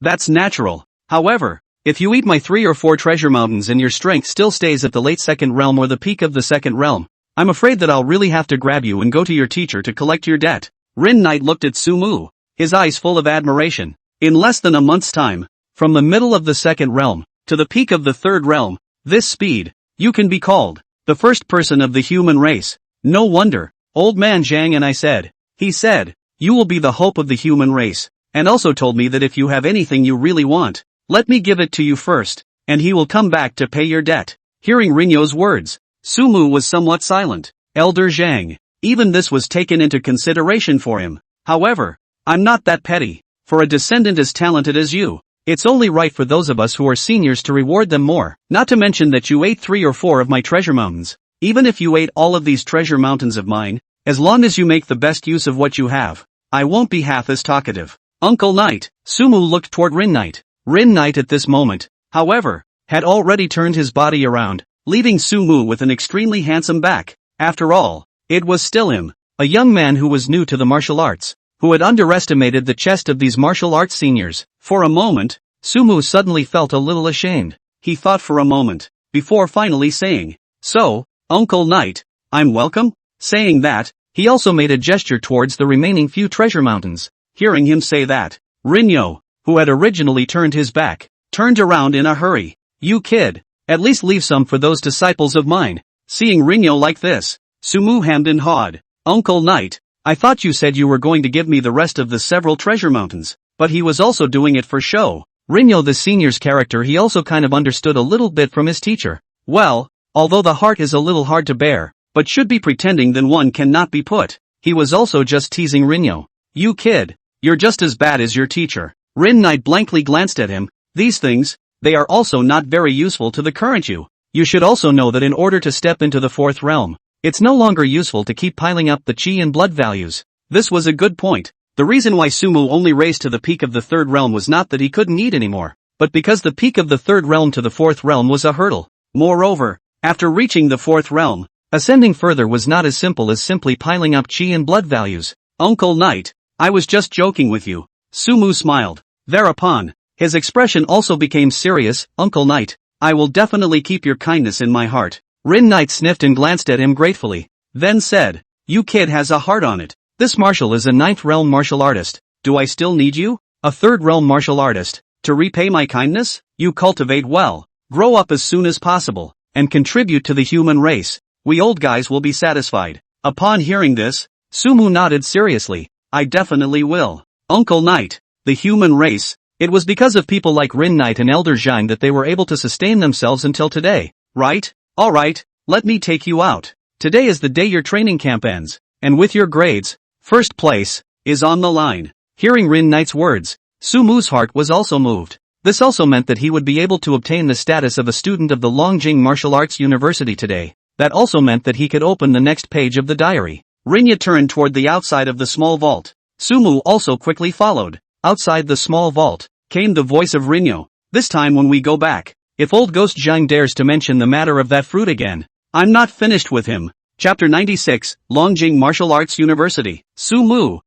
[SPEAKER 1] That's natural. However, if you eat my 3 or 4 treasure mountains and your strength still stays at the late 2nd realm or the peak of the 2nd realm, I'm afraid that I'll really have to grab you and go to your teacher to collect your debt. Rin Knight looked at Sumu, his eyes full of admiration. In less than a month's time, from the middle of the 2nd realm to the peak of the 3rd realm, this speed, you can be called the first person of the human race. No wonder, Old Man Zhang and I said. He said, you will be the hope of the human race, and also told me that if you have anything you really want, let me give it to you first, and he will come back to pay your debt. Hearing Rinyo's words, Sumu was somewhat silent. Elder Zhang, even this was taken into consideration for him. However, I'm not that petty. For a descendant as talented as you, it's only right for those of us who are seniors to reward them more. Not to mention that you ate 3 or 4 of my treasure mountains. Even if you ate all of these treasure mountains of mine, as long as you make the best use of what you have, I won't be half as talkative. Uncle Knight. Sumu looked toward Rin Knight. Rin Knight at this moment, however, had already turned his body around, leaving Sumu with an extremely handsome back. After all, it was still him, a young man who was new to the martial arts, who had underestimated the chest of these martial arts seniors. For a moment, Sumu suddenly felt a little ashamed. He thought for a moment, before finally saying, so, Uncle Knight, I'm welcome? Saying that, he also made a gesture towards the remaining few treasure mountains. Hearing him say that, Rinyo, who had originally turned his back, turned around in a hurry. You kid, at least leave some for those disciples of mine. Seeing Rinyo like this, Sumu hemmed and hawed. Uncle Knight, I thought you said you were going to give me the rest of the several treasure mountains, but he was also doing it for show. Rinyo the senior's character he also kind of understood a little bit from his teacher. Well, although the heart is a little hard to bear, but should be pretending then one cannot be put. He was also just teasing Rinyo. You kid, you're just as bad as your teacher. Rin Knight blankly glanced at him. These things, they are also not very useful to the current you. You should also know that in order to step into the 4th realm, it's no longer useful to keep piling up the chi and blood values. This was a good point. The reason why Sumu only raised to the peak of the 3rd realm was not that he couldn't eat anymore, but because the peak of the 3rd realm to the 4th realm was a hurdle. Moreover, After reaching the fourth realm, ascending further was not as simple as simply piling up chi and blood values. Uncle Knight, I was just joking with you. Sumu smiled. Thereupon, his expression also became serious. Uncle Knight, I will definitely keep your kindness in my heart. Rin Knight sniffed and glanced at him gratefully, then said, you kid has a heart on it. This martial is a 9th realm martial artist. Do I still need you? A 3rd realm martial artist. To repay my kindness? You cultivate well, grow up as soon as possible, and contribute to the human race. We old guys will be satisfied. Upon hearing this, Sumu nodded seriously. I definitely will. Uncle Knight, the human race. It was because of people like Rin Knight and Elder Zhang that they were able to sustain themselves until today, right? Alright, let me take you out. Today is the day your training camp ends, and with your grades, first place is on the line. Hearing Rin Knight's words, Sumu's heart was also moved. This also meant that he would be able to obtain the status of a student of the Longjing Martial Arts University today. That also meant that he could open the next page of the diary. Rinya turned toward the outside of the small vault. Sumu also quickly followed. Outside the small vault came the voice of Rinyo. This time when we go back, if old Ghost Zhang dares to mention the matter of that fruit again, I'm not finished with him. Chapter 96, Longjing Martial Arts University. Sumu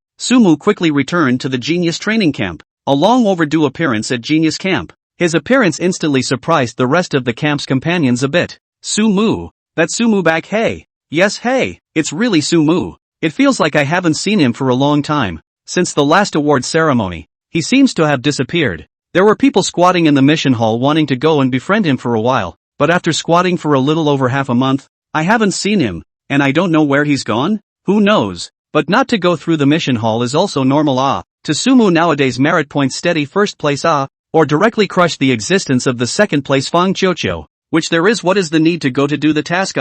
[SPEAKER 1] quickly returned to the Genius Training Camp. A long overdue appearance at Genius Camp. His appearance instantly surprised the rest of the camp's companions a bit. Sumu, that's Sumu back. Hey. Yes, hey, it's really Sumu. It feels like I haven't seen him for a long time. Since the last award ceremony, he seems to have disappeared. There were people squatting in the mission hall wanting to go and befriend him for a while, but after squatting for a little over half a month, I haven't seen him, and I don't know where he's gone? Who knows? But not to go through the mission hall is also normal. To Sumu nowadays merit points steady first place or directly crush the existence of the second place Fang Chocho, which there is. What is the need to go to do the task?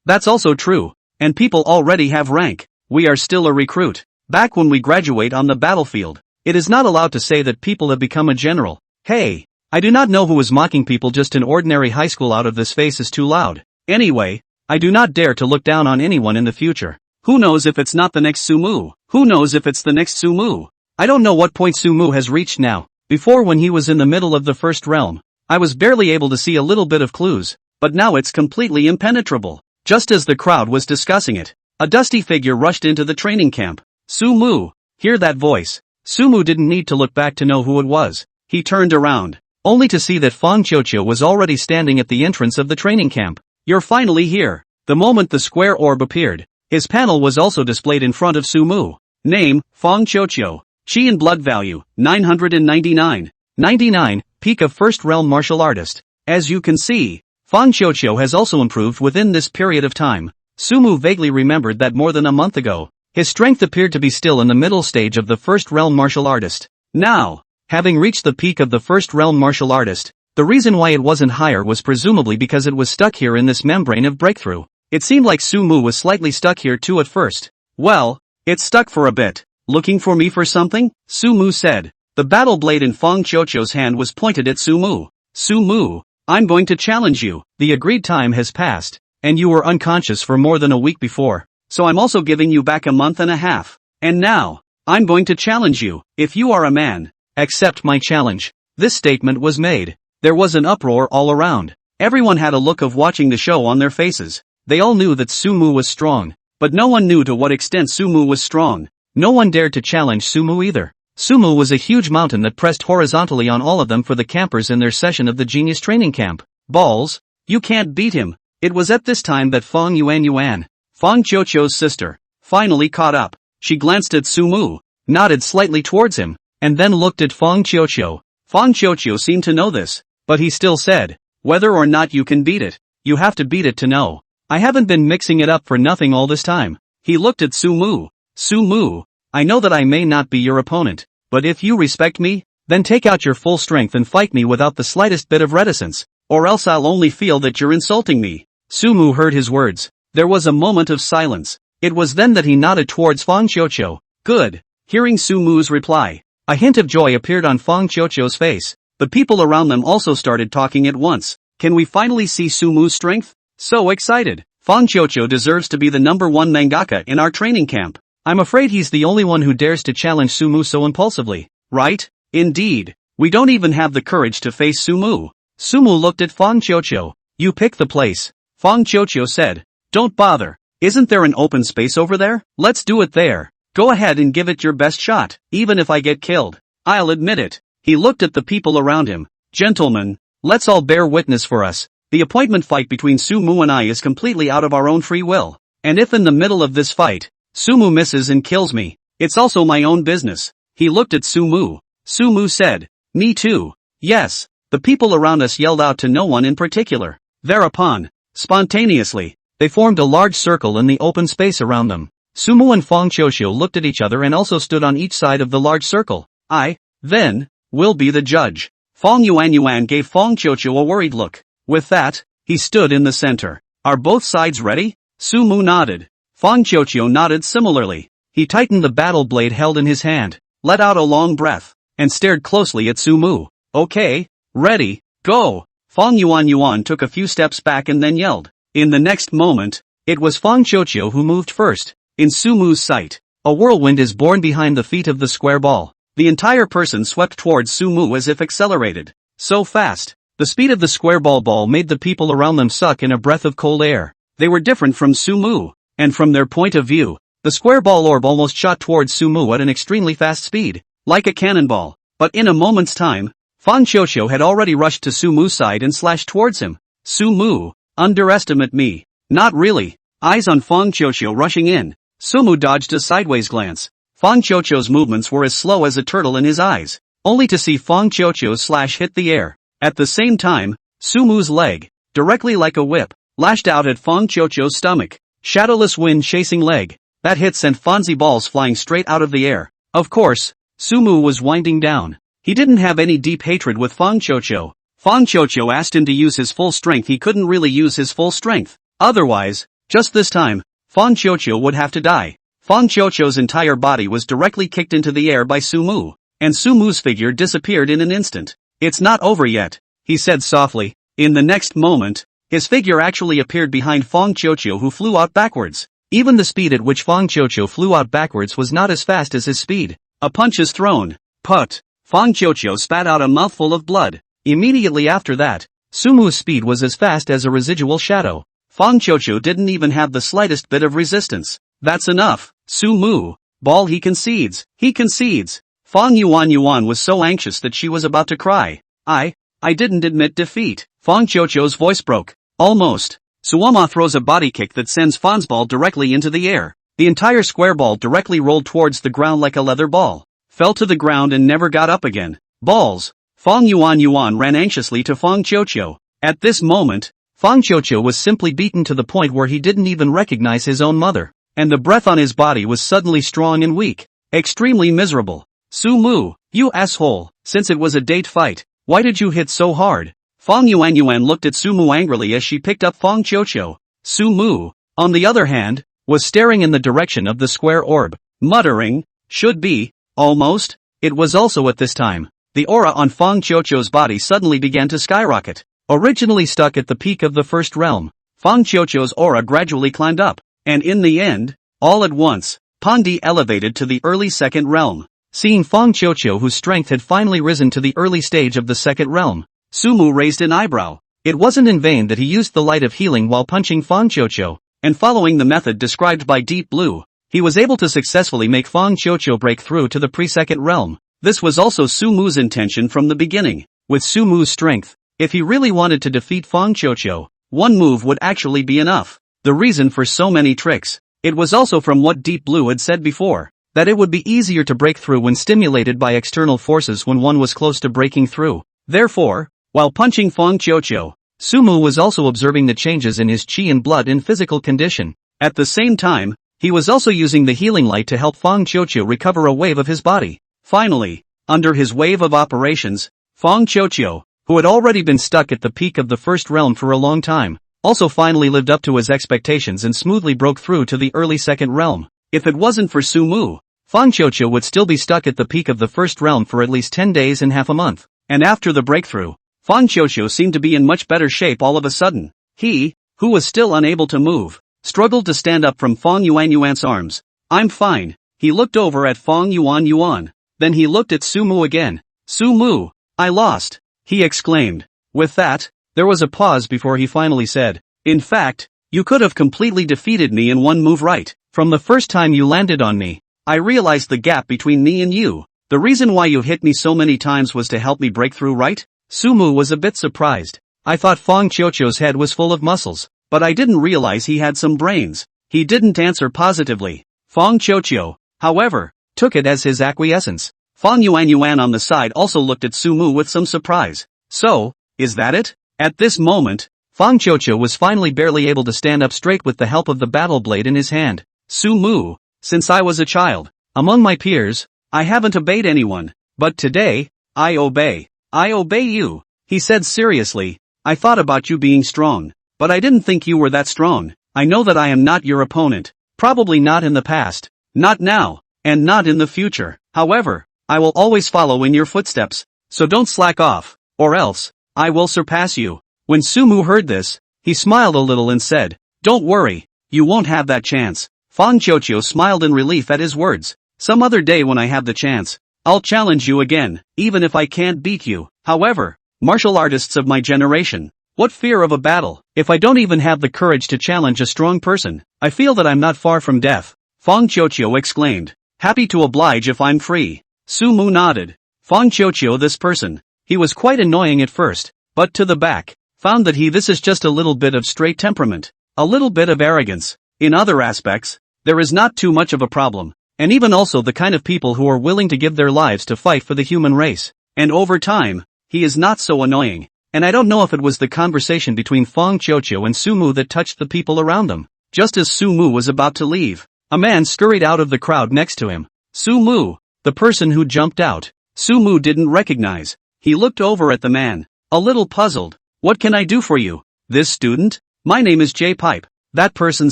[SPEAKER 1] That's also true, and people already have rank. We are still a recruit. Back when we graduate on the battlefield, it is not allowed to say that people have become a general. Hey, I do not know who is mocking people. Just an ordinary high school out of this face is too loud. Anyway, I do not dare to look down on anyone in the future. Who knows if it's not the next Sumu? Who knows if it's the next Sumu? I don't know what point Sumu has reached now. Before, when he was in the middle of the first realm, I was barely able to see a little bit of clues, but now it's completely impenetrable. Just as the crowd was discussing it, a dusty figure rushed into the training camp. Sumu, hear that voice. Sumu didn't need to look back to know who it was. He turned around, only to see that Fang Chocho was already standing at the entrance of the training camp. You're finally here. The moment the square orb appeared, his panel was also displayed in front of Sumu. Name, Fang Chocho. Chi and blood value, 999. 99, peak of first realm martial artist. As you can see, Fang Chocho has also improved within this period of time. Sumu vaguely remembered that more than a month ago, his strength appeared to be still in the middle stage of the first realm martial artist. Now, having reached the peak of the first realm martial artist, the reason why it wasn't higher was presumably because it was stuck here in this membrane of breakthrough. It seemed like Sumu was slightly stuck here too at first. Well, it's stuck for a bit. Looking for me for something? Sumu said. The battle blade in Fang Chocho's hand was pointed at Sumu. Sumu, I'm going to challenge you. The agreed time has passed, and you were unconscious for more than a week before, so I'm also giving you back a month and a half. And now, I'm going to challenge you. If you are a man, accept my challenge. This statement was made. There was an uproar all around. Everyone had a look of watching the show on their faces. They all knew that Sumu was strong, but no one knew to what extent Sumu was strong. No one dared to challenge Sumu either. Sumu was a huge mountain that pressed horizontally on all of them for the campers in their session of the Genius Training Camp. Balls, you can't beat him. It was at this time that Fang Yuan, Fang Chocho's sister, finally caught up. She glanced at Sumu, nodded slightly towards him, and then looked at Fang Chocho. Fang Chocho seemed to know this, but he still said, whether or not you can beat it, you have to beat it to know. I haven't been mixing it up for nothing all this time. He looked at Sumu. Sumu, I know that I may not be your opponent, but if you respect me, then take out your full strength and fight me without the slightest bit of reticence, or else I'll only feel that you're insulting me. Sumu heard his words. There was a moment of silence. It was then that he nodded towards Fang Chocho. Good. Hearing Sumu's reply, a hint of joy appeared on Fang Chocho's face. The people around them also started talking at once. Can we finally see Sumu's strength? So excited. Fang Chocho deserves to be the #1 mangaka in our training camp. I'm afraid he's the only one who dares to challenge Sumu so impulsively. Right? Indeed. We don't even have the courage to face Sumu. Sumu looked at Fang Chocho. You pick the place. Fang Qiuqiu said. Don't bother. Isn't there an open space over there? Let's do it there. Go ahead and give it your best shot, even if I get killed. I'll admit it. He looked at the people around him. Gentlemen, let's all bear witness for us. The appointment fight between Sumu and I is completely out of our own free will. And if in the middle of this fight, Sumu misses and kills me, it's also my own business. He looked at Sumu. Sumu said, me too. Yes. The people around us yelled out to no one in particular. Thereupon, spontaneously, they formed a large circle in the open space around them. Sumu and Fang Qiuqiu looked at each other and also stood on each side of the large circle. I, then, will be the judge. Fang Yuan gave Fang Qiuqiu a worried look. With that, he stood in the center. Are both sides ready? Sumu nodded. Fang Qiuqiu nodded similarly. He tightened the battle blade held in his hand, let out a long breath, and stared closely at Sumu. Okay, ready, go. Fang Yuan took a few steps back and then yelled. In the next moment, it was Fang Qiuqiu who moved first. In Sumu's sight, a whirlwind is born behind the feet of the square ball. The entire person swept towards Sumu as if accelerated. So fast. The speed of the square ball made the people around them suck in a breath of cold air. They were different from Sumu, and from their point of view, the square ball orb almost shot towards Sumu at an extremely fast speed, like a cannonball. But in a moment's time, Fang Qiuqiu had already rushed to Sumu's side and slashed towards him. Sumu, underestimate me. Not really. Eyes on Fang Qiuqiu rushing in. Sumu dodged a sideways glance. Fang Qiuqiu's movements were as slow as a turtle in his eyes, only to see Fang Qiuqiu's slash hit the air. At the same time, Sumu's leg, directly like a whip, lashed out at Fang Qiuqiu's stomach. Shadowless wind chasing leg. That hit sent Fonzie balls flying straight out of the air. Of course, Sumu was winding down. He didn't have any deep hatred with Fang Qiuqiu. Fang Qiuqiu asked him to use his full strength. He couldn't really use his full strength. Otherwise, just this time, Fang Qiuqiu would have to die. Fang Qiuqiu's entire body was directly kicked into the air by Sumu, and Sumu's figure disappeared in an instant. It's not over yet, he said softly. In the next moment, his figure actually appeared behind Fang Qiuqiu, who flew out backwards. Even the speed at which Fang Qiuqiu flew out backwards was not as fast as his speed. A punch is thrown. Put. Fang Qiuqiu spat out a mouthful of blood. Immediately after that, Sumu's speed was as fast as a residual shadow. Fang Qiuqiu didn't even have the slightest bit of resistance. That's enough. Sumu. Ball, he concedes. He concedes. Fang Yuan was so anxious that she was about to cry. I didn't admit defeat. Fang Qiuqiu's voice broke. Almost. Suoma throws a body kick that sends Fang's ball directly into the air. The entire square ball directly rolled towards the ground like a leather ball, fell to the ground and never got up again. Balls. Fang Yuan ran anxiously to Fang Qiuqiu. At this moment, Fang Qiuqiu was simply beaten to the point where he didn't even recognize his own mother, and the breath on his body was suddenly strong and weak. Extremely miserable. Sumu, you asshole, since it was a date fight, why did you hit so hard? Fang Yuan looked at Sumu angrily as she picked up Fang Qiuqiu. Sumu, on the other hand, was staring in the direction of the square orb, muttering, should be, almost. It was also at this time, the aura on Fang Qiuqiu's body suddenly began to skyrocket. Originally stuck at the peak of the first realm, Fang Qiuqiu's aura gradually climbed up, and in the end, all at once, Pandi elevated to the early second realm. Seeing Fang Qiuqiu, whose strength had finally risen to the early stage of the second realm, Sumu raised an eyebrow. It wasn't in vain that he used the light of healing while punching Fang Qiuqiu, and following the method described by Deep Blue, he was able to successfully make Fang Qiuqiu break through to the pre-second realm. This was also Sumu's intention from the beginning. With Sumu's strength, if he really wanted to defeat Fang Qiuqiu, one move would actually be enough. The reason for so many tricks, it was also from what Deep Blue had said before, that it would be easier to break through when stimulated by external forces when one was close to breaking through. Therefore, while punching Fang Qiuqiu, Sumu was also observing the changes in his qi and blood and physical condition. At the same time, he was also using the healing light to help Fang Qiuqiu recover a wave of his body. Finally, under his wave of operations, Fang Qiuqiu, who had already been stuck at the peak of the first realm for a long time, also finally lived up to his expectations and smoothly broke through to the early second realm. If it wasn't for Sumu, Fang Qiuqiu would still be stuck at the peak of the first realm for at least 10 days and half a month. And after the breakthrough, Fang Qiuqiu seemed to be in much better shape all of a sudden. He, who was still unable to move, struggled to stand up from Fang Yuan's arms. I'm fine. He looked over at Fang Yuan. Then he looked at Sumu again. Sumu, I lost, he exclaimed. With that, there was a pause before he finally said, In fact, you could have completely defeated me in one move right. From the first time you landed on me, I realized the gap between me and you. The reason why you hit me so many times was to help me break through, right? Sumu was a bit surprised. I thought Fong Qiuqiu's head was full of muscles, but I didn't realize he had some brains. He didn't answer positively. Fong Qiuqiu, however, took it as his acquiescence. Fong Yuan on the side also looked at Sumu with some surprise. So, is that it? At this moment, Fong Qiuqiu was finally barely able to stand up straight with the help of the battle blade in his hand. Sumu, since I was a child, among my peers, I haven't obeyed anyone, but today, I obey. I obey you, he said seriously. I thought about you being strong, but I didn't think you were that strong. I know that I am not your opponent, probably not in the past, not now, and not in the future. However, I will always follow in your footsteps, so don't slack off, or else, I will surpass you. When Sumu heard this, he smiled a little and said, don't worry, you won't have that chance. Fong Qiuqiu smiled in relief at his words. Some other day when I have the chance, I'll challenge you again, even if I can't beat you. However, martial artists of my generation, what fear of a battle? If I don't even have the courage to challenge a strong person, I feel that I'm not far from death. Fong Qiuqiu exclaimed, happy to oblige if I'm free. Sumu nodded. Fong Qiuqiu, this person, he was quite annoying at first, but to the back, found that this is just a little bit of straight temperament, a little bit of arrogance. In other aspects, there is not too much of a problem. And even also the kind of people who are willing to give their lives to fight for the human race. And over time, he is not so annoying. And I don't know if it was the conversation between Fong Qiuqiu and Sumu that touched the people around them. Just as Sumu was about to leave, a man scurried out of the crowd next to him. Sumu, the person who jumped out, Sumu didn't recognize. He looked over at the man, a little puzzled. What can I do for you? This student? My name is J-Pipe. That person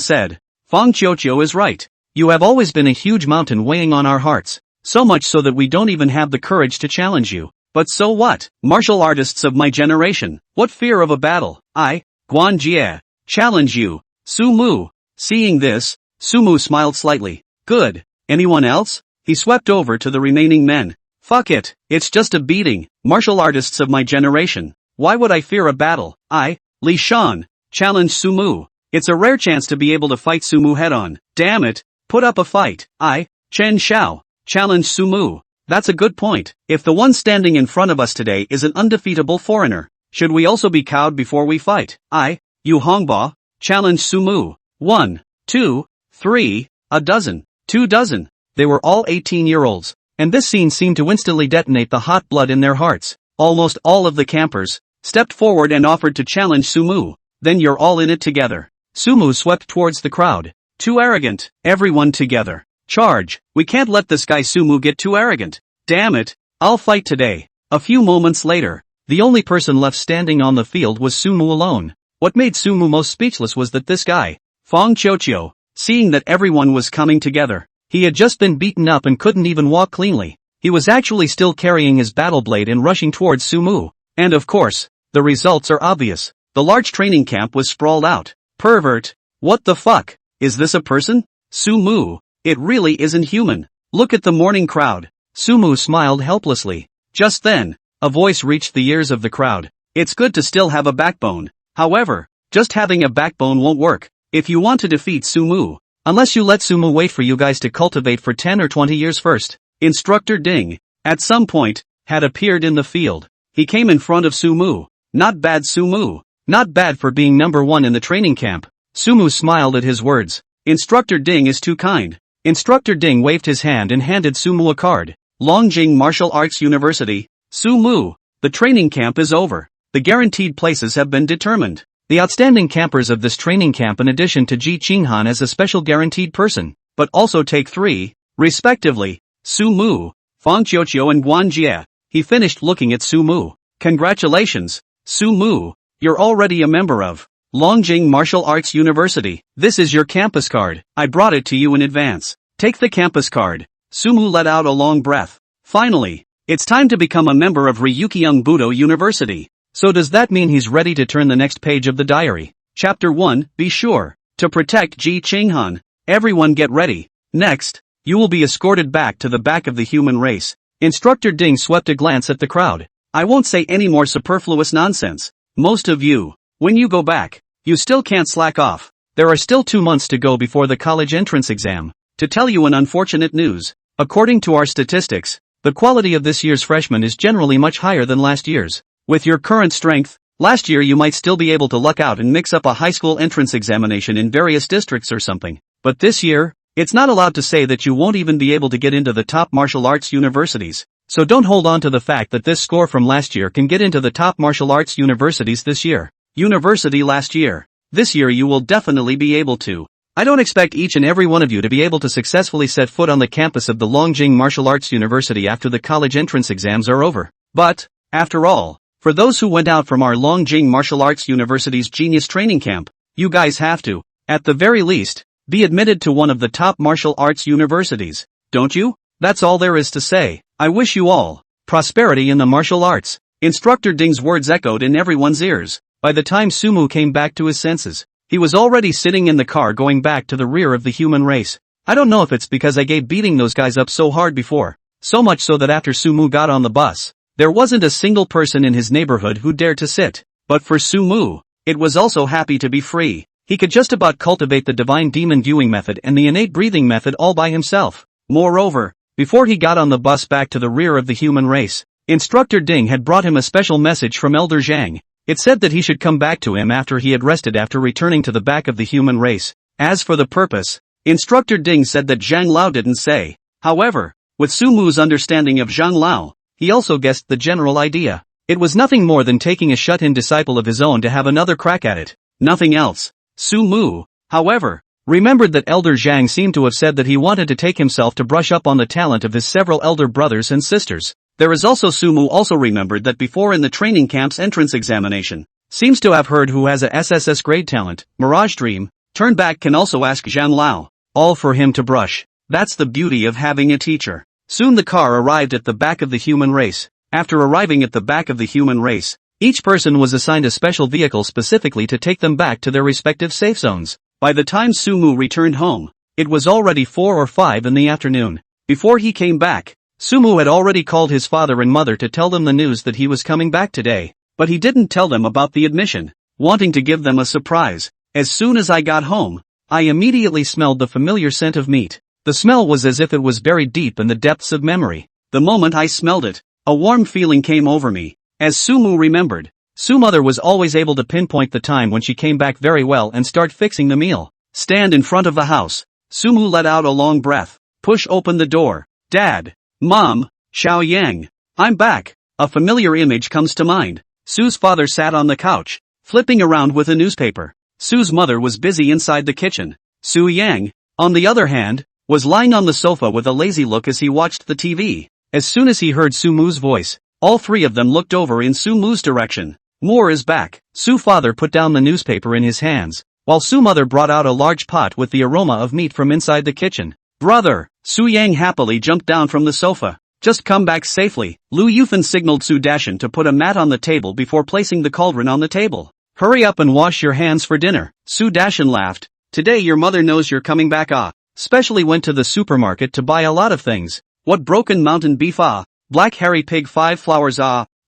[SPEAKER 1] said. Fong Qiuqiu is right. You have always been a huge mountain weighing on our hearts, so much so that we don't even have the courage to challenge you. But so what? Martial artists of my generation, what fear of a battle? I, Guan Jie, challenge you. Sumu. Seeing this, Sumu smiled slightly. Good. Anyone else? He swept over to the remaining men. Fuck it, it's just a beating. Martial artists of my generation, why would I fear a battle? I, Li Shan, challenge Sumu. It's a rare chance to be able to fight Sumu head on. Damn it. Put up a fight. I, Chen Xiao, challenge Sumu. That's a good point. If the one standing in front of us today is an undefeatable foreigner, should we also be cowed before we fight? I, Yu Hongba, challenge Sumu. 1, 2, 3, a dozen, 2 dozen. They were all 18-year-olds, and this scene seemed to instantly detonate the hot blood in their hearts. Almost all of the campers stepped forward and offered to challenge Sumu. Then you're all in it together. Sumu swept towards the crowd. Too arrogant. Everyone together. Charge. We can't let this guy Sumu get too arrogant. Damn it. I'll fight today. A few moments later, the only person left standing on the field was Sumu alone. What made Sumu most speechless was that this guy, Fong Qiuqiu, seeing that everyone was coming together, he had just been beaten up and couldn't even walk cleanly. He was actually still carrying his battle blade and rushing towards Sumu. And of course, the results are obvious. The large training camp was sprawled out. Pervert. What the fuck? Is this a person? Sumu, it really isn't human. Look at the morning crowd. Sumu smiled helplessly. Just then, a voice reached the ears of the crowd. It's good to still have a backbone. However, just having a backbone won't work. If you want to defeat Sumu, unless you let Sumu wait for you guys to cultivate for 10 or 20 years first. Instructor Ding, at some point, had appeared in the field. He came in front of Sumu. Not bad Sumu. Not bad for being number 1 in the training camp. Sumu smiled at his words. Instructor Ding is too kind. Instructor Ding waved his hand and handed Sumu a card. Longjing Martial Arts University. Sumu, the training camp is over. The guaranteed places have been determined. The outstanding campers of this training camp in addition to Ji Qinghan as a special guaranteed person, but also take 3, respectively, Sumu, Fong Qiuqiu and Guan Jie. He finished looking at Sumu. Congratulations, Sumu, you're already a member of Longjing Martial Arts University. This is your campus card. I brought it to you in advance. Take the campus card. Sumu let out a long breath. Finally, it's time to become a member of Ryukyung Budo University. So does that mean he's ready to turn the next page of the diary? Chapter 1, be sure to protect Ji Qinghan. Everyone get ready. Next, you will be escorted back to the back of the human race. Instructor Ding swept a glance at the crowd. I won't say any more superfluous nonsense. Most of you, when you go back, You still can't slack off. There are still 2 months to go before the college entrance exam. To tell you an unfortunate news, according to our statistics, the quality of this year's freshmen is generally much higher than last year's. With your current strength, last year you might still be able to luck out and mix up a high school entrance examination in various districts or something. But this year, it's not allowed to say that you won't even be able to get into the top martial arts universities. So don't hold on to the fact that this score from last year can get into the top martial arts universities this year. University last year. This year you will definitely be able to. I don't expect each and every one of you to be able to successfully set foot on the campus of the Longjing Martial Arts University after the college entrance exams are over. But, after all, for those who went out from our Longjing Martial Arts University's Genius Training Camp, you guys have to, at the very least, be admitted to one of the top martial arts universities, don't you? That's all there is to say. I wish you all prosperity in the martial arts. Instructor Ding's words echoed in everyone's ears. By the time Sumu came back to his senses, he was already sitting in the car going back to the rear of the human race. I don't know if it's because I gave beating those guys up so hard before, so much so that after Sumu got on the bus, there wasn't a single person in his neighborhood who dared to sit. But for Sumu, it was also happy to be free. He could just about cultivate the divine demon viewing method and the innate breathing method all by himself. Moreover, before he got on the bus back to the rear of the human race, Instructor Ding had brought him a special message from Elder Zhang. It said that he should come back to him after he had rested after returning to the back of the human race. As for the purpose, Instructor Ding said that Zhang Lao didn't say. However, with Sumu's understanding of Zhang Lao, he also guessed the general idea. It was nothing more than taking a shut-in disciple of his own to have another crack at it. Nothing else. Sumu, however, remembered that Elder Zhang seemed to have said that he wanted to take himself to brush up on the talent of his several elder brothers and sisters. There is also Sumu also remembered that before in the training camp's entrance examination, seems to have heard who has a SSS grade talent, Mirage Dream, turn back can also ask Zhang Lao, all for him to brush. That's the beauty of having a teacher. Soon the car arrived at the back of the human race. After arriving at the back of the human race, each person was assigned a special vehicle specifically to take them back to their respective safe zones. By the time Sumu returned home, it was already 4 or 5 in the afternoon. Before he came back, Sumu had already called his father and mother to tell them the news that he was coming back today, but he didn't tell them about the admission, wanting to give them a surprise. As soon as I got home, I immediately smelled the familiar scent of meat. The smell was as if it was buried deep in the depths of memory. The moment I smelled it, a warm feeling came over me. As Sumu remembered, Su-mother was always able to pinpoint the time when she came back very well and start fixing the meal. Stand in front of the house. Sumu let out a long breath. Push open the door. Dad. Mom, Xiao Yang. I'm back. A familiar image comes to mind. Su's father sat on the couch, flipping around with a newspaper. Su's mother was busy inside the kitchen. Su Yang, on the other hand, was lying on the sofa with a lazy look as he watched the TV. As soon as he heard Sumu's voice, all three of them looked over in Sumu's direction. More is back. Su father put down the newspaper in his hands, while Su mother brought out a large pot with the aroma of meat from inside the kitchen. Brother, Su Yang happily jumped down from the sofa. Just come back safely. Lu Yufan signaled Su Dashan to put a mat on the table before placing the cauldron on the table. Hurry up and wash your hands for dinner. Su Dashan laughed. Today your mother knows you're coming back. Specially went to the supermarket to buy a lot of things. What broken mountain beef black hairy pig 5 flowers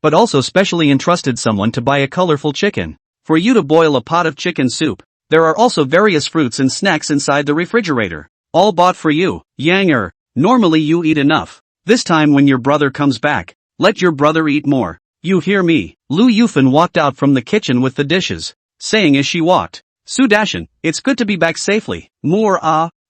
[SPEAKER 1] but also specially entrusted someone to buy a colorful chicken. For you to boil a pot of chicken soup. There are also various fruits and snacks inside the refrigerator. All bought for you. Yanger, normally you eat enough. This time when your brother comes back, let your brother eat more. You hear me? Lu Yufan walked out from the kitchen with the dishes, saying as she walked, Su Dashan, it's good to be back safely. More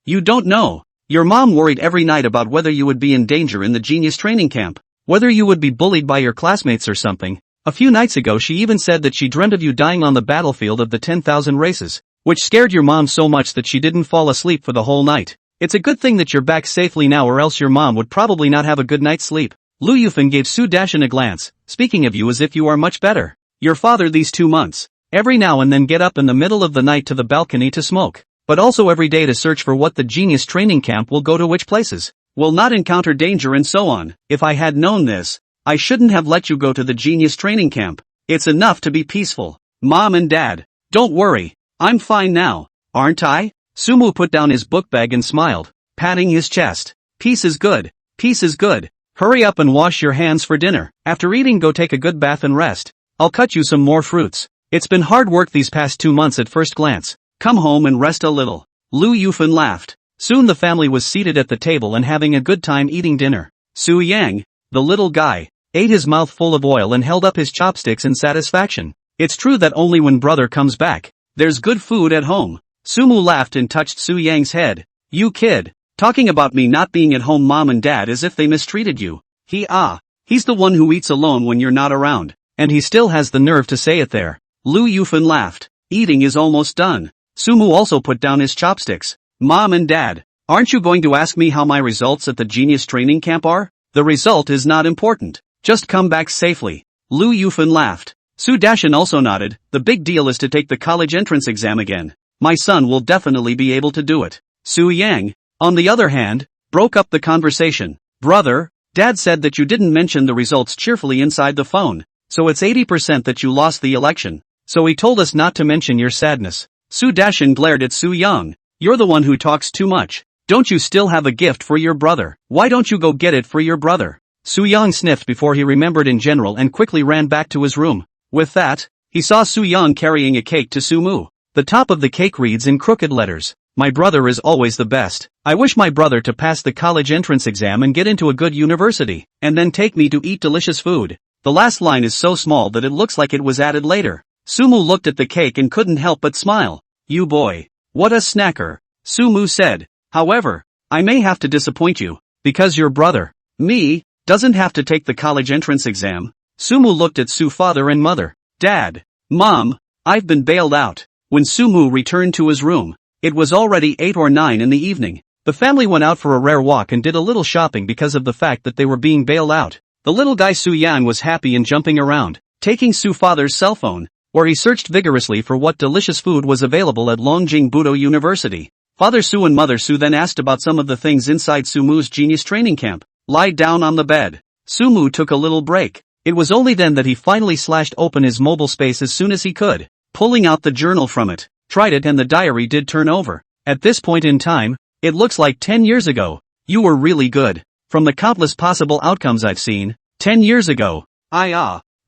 [SPEAKER 1] you don't know. Your mom worried every night about whether you would be in danger in the genius training camp, whether you would be bullied by your classmates or something. A few nights ago she even said that she dreamt of you dying on the battlefield of the 10,000 races, which scared your mom so much that she didn't fall asleep for the whole night. It's a good thing that you're back safely now or else your mom would probably not have a good night's sleep. Lu Yufan gave Su Dashan a glance, speaking of you as if you are much better. Your father these 2 months, every now and then get up in the middle of the night to the balcony to smoke, but also every day to search for what the genius training camp will go to, which places will not encounter danger and so on. If I had known this, I shouldn't have let you go to the genius training camp. It's enough to be peaceful. Mom and Dad, don't worry, I'm fine now, aren't I? Sumu put down his book bag and smiled, patting his chest. Peace is good. Peace is good. Hurry up and wash your hands for dinner. After eating go take a good bath and rest. I'll cut you some more fruits. It's been hard work these past 2 months at first glance. Come home and rest a little. Lu Yufan laughed. Soon the family was seated at the table and having a good time eating dinner. Su Yang, the little guy, ate his mouth full of oil and held up his chopsticks in satisfaction. It's true that only when brother comes back, there's good food at home. Sumu laughed and touched Su Yang's head. You kid, talking about me not being at home mom and dad as if they mistreated you. He's the one who eats alone when you're not around, and he still has the nerve to say it there. Lu Yufan laughed. Eating is almost done. Sumu also put down his chopsticks. Mom and dad, aren't you going to ask me how my results at the genius training camp are? The result is not important. Just come back safely. Lu Yufan laughed. Su Dashan also nodded. The big deal is to take the college entrance exam again. My son will definitely be able to do it. Su Yang, on the other hand, broke up the conversation. Brother, Dad said that you didn't mention the results cheerfully inside the phone, so it's 80% that you lost the election. So he told us not to mention your sadness. Su Dashan glared at Su Yang. You're the one who talks too much. Don't you still have a gift for your brother? Why don't you go get it for your brother? Su Yang sniffed before he remembered in general and quickly ran back to his room. With that, he saw Su Yang carrying a cake to Sumu. The top of the cake reads in crooked letters, "My brother is always the best. I wish my brother to pass the college entrance exam and get into a good university, and then take me to eat delicious food." The last line is so small that it looks like it was added later. Sumu looked at the cake and couldn't help but smile. You boy. What a snacker. Sumu said. However, I may have to disappoint you, because your brother, me, doesn't have to take the college entrance exam. Sumu looked at Su's father and mother. Dad, Mom, I've been bailed out. When Sumu returned to his room, it was already 8 or 9 in the evening. The family went out for a rare walk and did a little shopping because of the fact that they were being bailed out. The little guy Su Yan was happy and jumping around, taking Su's father's cell phone, where he searched vigorously for what delicious food was available at Longjing Budo University. Father Su and Mother Su then asked about some of the things inside Sumu's genius training camp. Lied down on the bed. Sumu took a little break. It was only then that he finally slashed open his mobile space as soon as he could, pulling out the journal from it, tried it and the diary did turn over. At this point in time, it looks like 10 years ago. You were really good. From the countless possible outcomes I've seen, 10 years ago,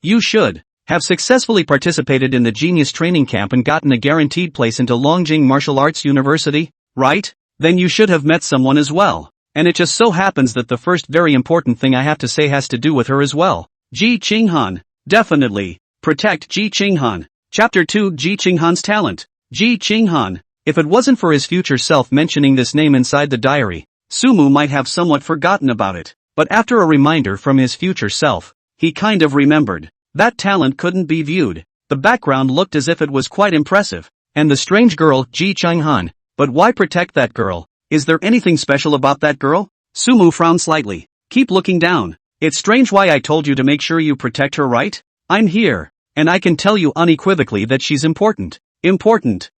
[SPEAKER 1] you should have successfully participated in the genius training camp and gotten a guaranteed place into Longjing Martial Arts University, right? Then you should have met someone as well. And it just so happens that the first very important thing I have to say has to do with her as well. Ji Qinghan. Definitely. Protect Ji Qinghan. Chapter 2 Ji Qinghan's talent. Ji Qinghan. If it wasn't for his future self mentioning this name inside the diary, Sumu might have somewhat forgotten about it. But after a reminder from his future self, he kind of remembered. That talent couldn't be viewed. The background looked as if it was quite impressive. And the strange girl, Ji Qinghan. But why protect that girl? Is there anything special about that girl? Sumu frowned slightly. Keep looking down. It's strange why I told you to make sure you protect her, right? I'm here. And I can tell you unequivocally that she's important. Important.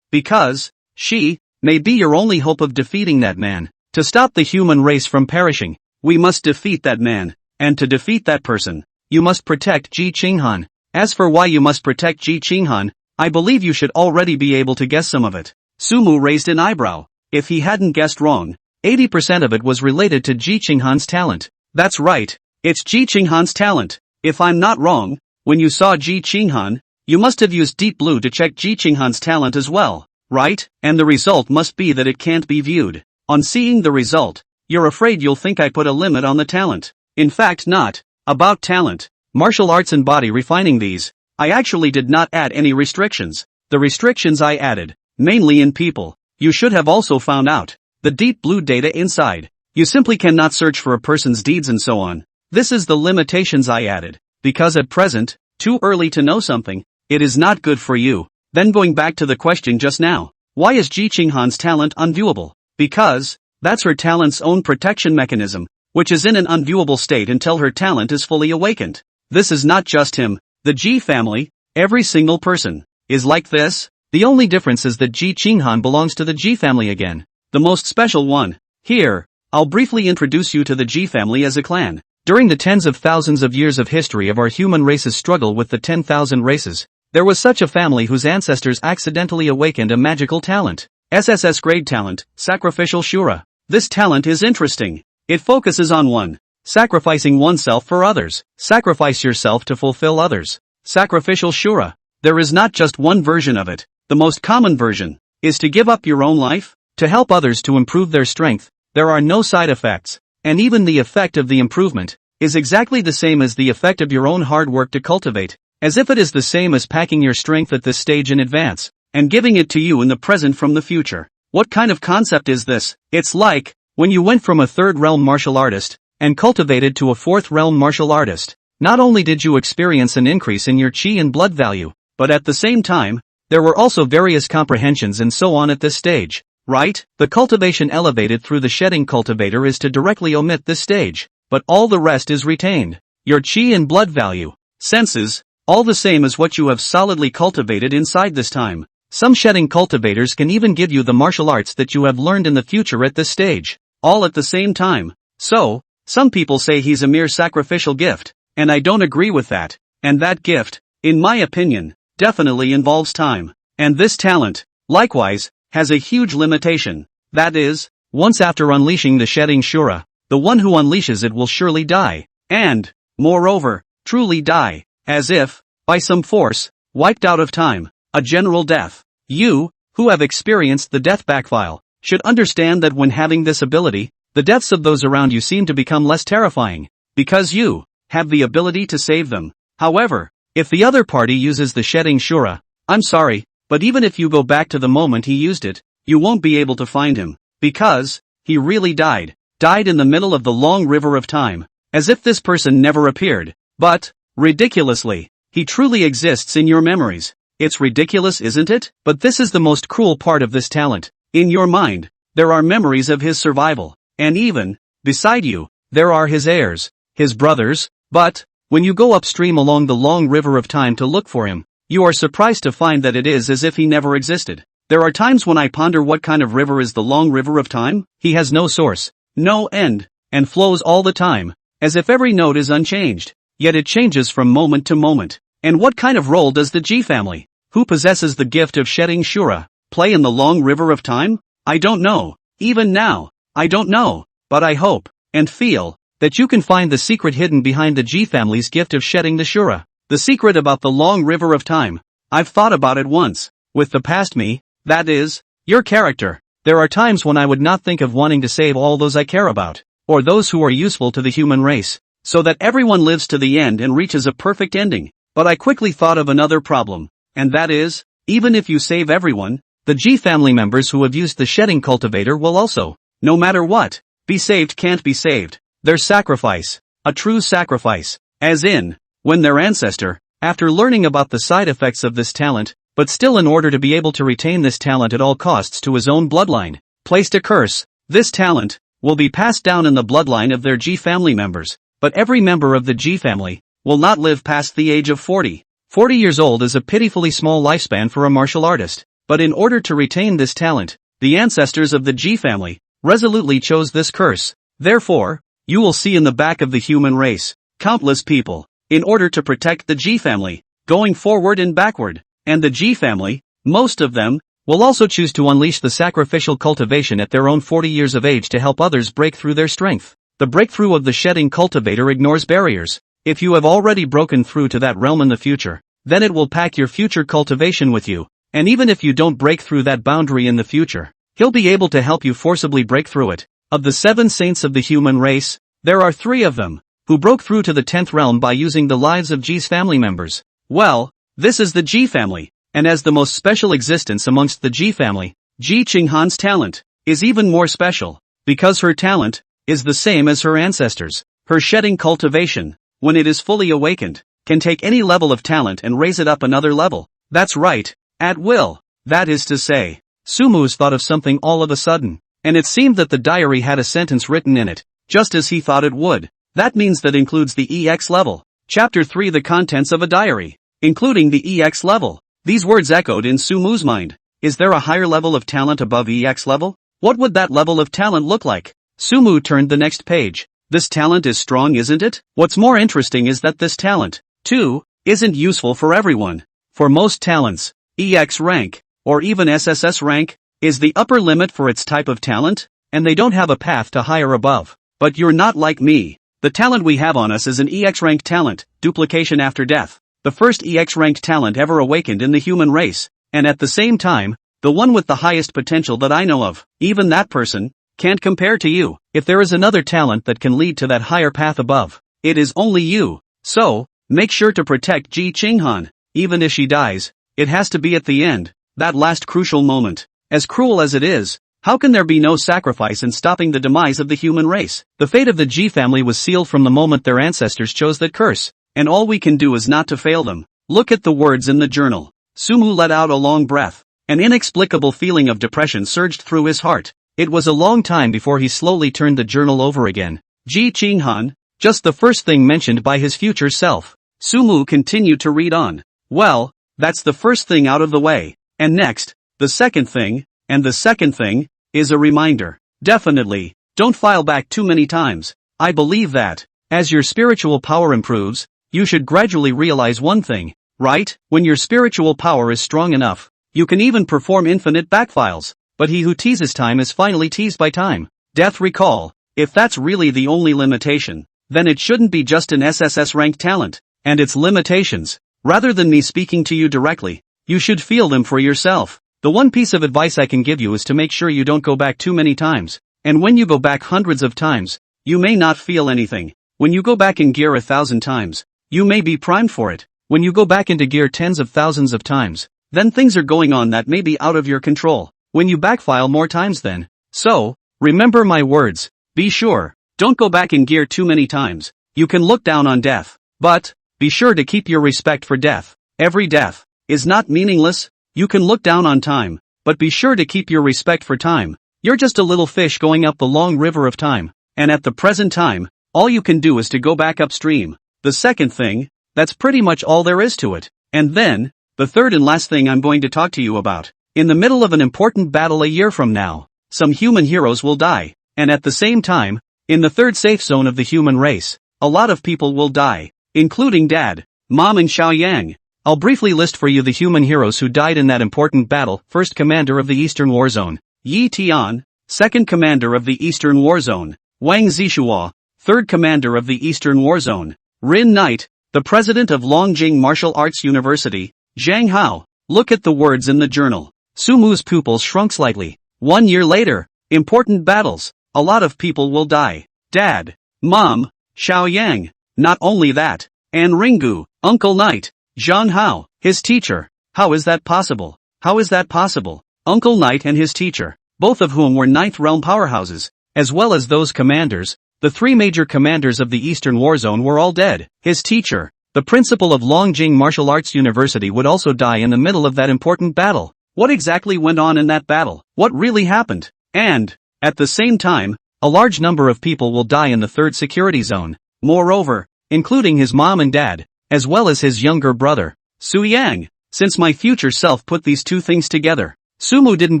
[SPEAKER 1] Because she may be your only hope of defeating that man. To stop the human race from perishing, we must defeat that man. And to defeat that person, you must protect Ji Qinghan. As for why you must protect Ji Qinghan, I believe you should already be able to guess some of it. Sumu raised an eyebrow. If he hadn't guessed wrong, 80% of it was related to Ji Qinghan's talent. That's right, it's Ji Qinghan's talent. If I'm not wrong, when you saw Ji Qinghan, you must have used Deep Blue to check Ji Qinghan's talent as well, right? And the result must be that it can't be viewed. On seeing the result, you're afraid you'll think I put a limit on the talent. In fact not. About talent, martial arts and body refining these, I actually did not add any restrictions. The restrictions I added, mainly in people, you should have also found out. The Deep Blue data inside. You simply cannot search for a person's deeds and so on. This is the limitations I added. Because at present, too early to know something, it is not good for you. Then going back to the question just now, why is Ji Qinghan's talent unviewable? Because, that's her talent's own protection mechanism, which is in an unviewable state until her talent is fully awakened. This is not just him, the Ji family, every single person, is like this. The only difference is that Ji Qinghan belongs to the Ji family again. The most special one. Here, I'll briefly introduce you to the Ji family as a clan. During the tens of thousands of years of history of our human race's struggle with the 10,000 races, there was such a family whose ancestors accidentally awakened a magical talent. SSS grade talent, Sacrificial Shura. This talent is interesting. It focuses on 1. Sacrificing oneself for others. Sacrifice yourself to fulfill others. Sacrificial Shura. there is not just one version of it. The most common version is to give up your own life to help others to improve their strength. There are no side effects, and even the effect of the improvement is exactly the same as the effect of your own hard work to cultivate, as if it is the same as packing your strength at this stage in advance and giving it to you in the present from the future. What kind of concept is this? It's like when you went from a third realm martial artist and cultivated to a fourth realm martial artist. Not only did you experience an increase in your chi and blood value, but at the same time, there were also various comprehensions and so on at this stage, right? The cultivation elevated through the shedding cultivator is to directly omit this stage, but all the rest is retained. Your chi and blood value, senses, all the same as what you have solidly cultivated inside this time. Some shedding cultivators can even give you the martial arts that you have learned in the future at this stage, all at the same time. So, some people say he's a mere sacrificial gift, and I don't agree with that. And that gift, in my opinion, definitely involves time. And this talent, likewise, has a huge limitation. That is, once after unleashing the shedding Shura, the one who unleashes it will surely die. And, moreover, truly die, as if, by some force, wiped out of time, a general death. You, who have experienced the death backfile, should understand that when having this ability, the deaths of those around you seem to become less terrifying, because you have the ability to save them. However, if the other party uses the shedding Shura, I'm sorry, but even if you go back to the moment he used it, you won't be able to find him, because he really died in the middle of the long river of time, as if this person never appeared. But, ridiculously, he truly exists in your memories. It's ridiculous, isn't it? But this is the most cruel part of this talent. In your mind, there are memories of his survival, and even, beside you, there are his heirs, his brothers, but, when you go upstream along the long river of time to look for him, you are surprised to find that it is as if he never existed. There are times when I ponder what kind of river is the long river of time. He has no source, no end, and flows all the time, as if every note is unchanged, yet it changes from moment to moment. And what kind of role does the G family, who possesses the gift of shedding Shura, play in the long river of time? I don't know. Even now, I don't know, but I hope, and feel, that you can find the secret hidden behind the G family's gift of shedding the Shura. The secret about the long river of time. I've thought about it once, with the past me, that is, your character. There are times when I would not think of wanting to save all those I care about, or those who are useful to the human race, so that everyone lives to the end and reaches a perfect ending. But I quickly thought of another problem, and that is, even if you save everyone, the G family members who have used the shedding cultivator will also, no matter what, be saved. Can't be saved. Their sacrifice, a true sacrifice, as in, when their ancestor, after learning about the side effects of this talent, but still in order to be able to retain this talent at all costs to his own bloodline, placed a curse. This talent will be passed down in the bloodline of their G family members, but every member of the G family will not live past the age of 40. 40 years old is a pitifully small lifespan for a martial artist, but in order to retain this talent, the ancestors of the G family resolutely chose this curse. Therefore, you will see in the back of the human race, countless people, in order to protect the G family, going forward and backward, and the G family, most of them, will also choose to unleash the sacrificial cultivation at their own 40 years of age to help others break through their strength. The breakthrough of the shedding cultivator ignores barriers. If you have already broken through to that realm in the future, then it will pack your future cultivation with you, and even if you don't break through that boundary in the future, he'll be able to help you forcibly break through it. Of the 7 saints of the human race, there are 3 of them, who broke through to the 10th realm by using the lives of G's family members. Well, this is the G family, and as the most special existence amongst the G family, Ji Qinghan's talent is even more special, because her talent is the same as her ancestors. Her shedding cultivation, when it is fully awakened, can take any level of talent and raise it up another level. That's right, at will. That is to say, Sumu's thought of something all of a sudden, and it seemed that the diary had a sentence written in it, just as he thought it would. That means that includes the EX level. Chapter 3: The contents of a diary, including the EX level. These words echoed in Sumu's mind. Is there a higher level of talent above EX level? What would that level of talent look like? Sumu turned the next page. This talent is strong, isn't it? What's more interesting is that this talent, too, isn't useful for everyone. For most talents, EX rank, or even SSS rank, is the upper limit for its type of talent, and they don't have a path to higher above. But you're not like me. The talent we have on us is an EX rank talent, duplication after death. the first EX ranked talent ever awakened in the human race, and at the same time, the one with the highest potential that I know of. Even that person can't compare to you. If there is another talent that can lead to that higher path above, it is only you. So, make sure to protect Ji Qinghan. Even if she dies, it has to be at the end, that last crucial moment. As cruel as it is, how can there be no sacrifice in stopping the demise of the human race? The fate of the Ji family was sealed from the moment their ancestors chose that curse, and all we can do is not to fail them. Look at the words in the journal. Sumu let out a long breath. An inexplicable feeling of depression surged through his heart. It was a long time before he slowly turned the journal over again. Ji Qinghan, just the first thing mentioned by his future self. Sumu continued to read on. Well, that's the first thing out of the way. And next, the second thing, and the second thing, is a reminder. Definitely, don't file back too many times. I believe that, as your spiritual power improves, you should gradually realize one thing, right? When your spiritual power is strong enough, you can even perform infinite backfiles. But he who teases time is finally teased by time. Death recall. If that's really the only limitation, then it shouldn't be just an SSS ranked talent, and its limitations. Rather than me speaking to you directly, you should feel them for yourself. The one piece of advice I can give you is to make sure you don't go back too many times. And when you go back hundreds of times, you may not feel anything. When you go back in gear 1,000 times, you may be primed for it. When you go back into gear tens of thousands of times, then things are going on that may be out of your control. When you backfile more times then. So, remember my words. Be sure, don't go back in gear too many times. You can look down on death, but be sure to keep your respect for death. Every death is not meaningless. You can look down on time, but be sure to keep your respect for time. You're just a little fish going up the long river of time, and at the present time, all you can do is to go back upstream. The second thing, that's pretty much all there is to it. And then, the third and last thing I'm going to talk to you about. In the middle of an important battle a year from now, some human heroes will die, and at the same time, in the third safe zone of the human race, a lot of people will die, including Dad, Mom and Xiaoyang. I'll briefly list for you the human heroes who died in that important battle. First Commander of the Eastern War Zone, Yi Tian. Second Commander of the Eastern War Zone, Wang Zishua. Third Commander of the Eastern War Zone, Rin Knight. The President of Longjing Martial Arts University, Zhang Hao. Look at the words in the journal. Sumu's pupils shrunk slightly. 1 year later, important battles. A lot of people will die. Dad, Mom, Xiaoyang. Not only that, An Ringu, Uncle Knight, Zhang Hao, his teacher. How is that possible? How is that possible? Uncle Knight and his teacher, both of whom were Ninth Realm powerhouses, as well as those commanders, the three major commanders of the Eastern War Zone were all dead. His teacher, the principal of Longjing Martial Arts University, would also die in the middle of that important battle. What exactly went on in that battle? What really happened? And, at the same time, a large number of people will die in the third security zone. Moreover, including his mom and dad, as well as his younger brother, Su Yang. Since my future self put these two things together, Sumu didn't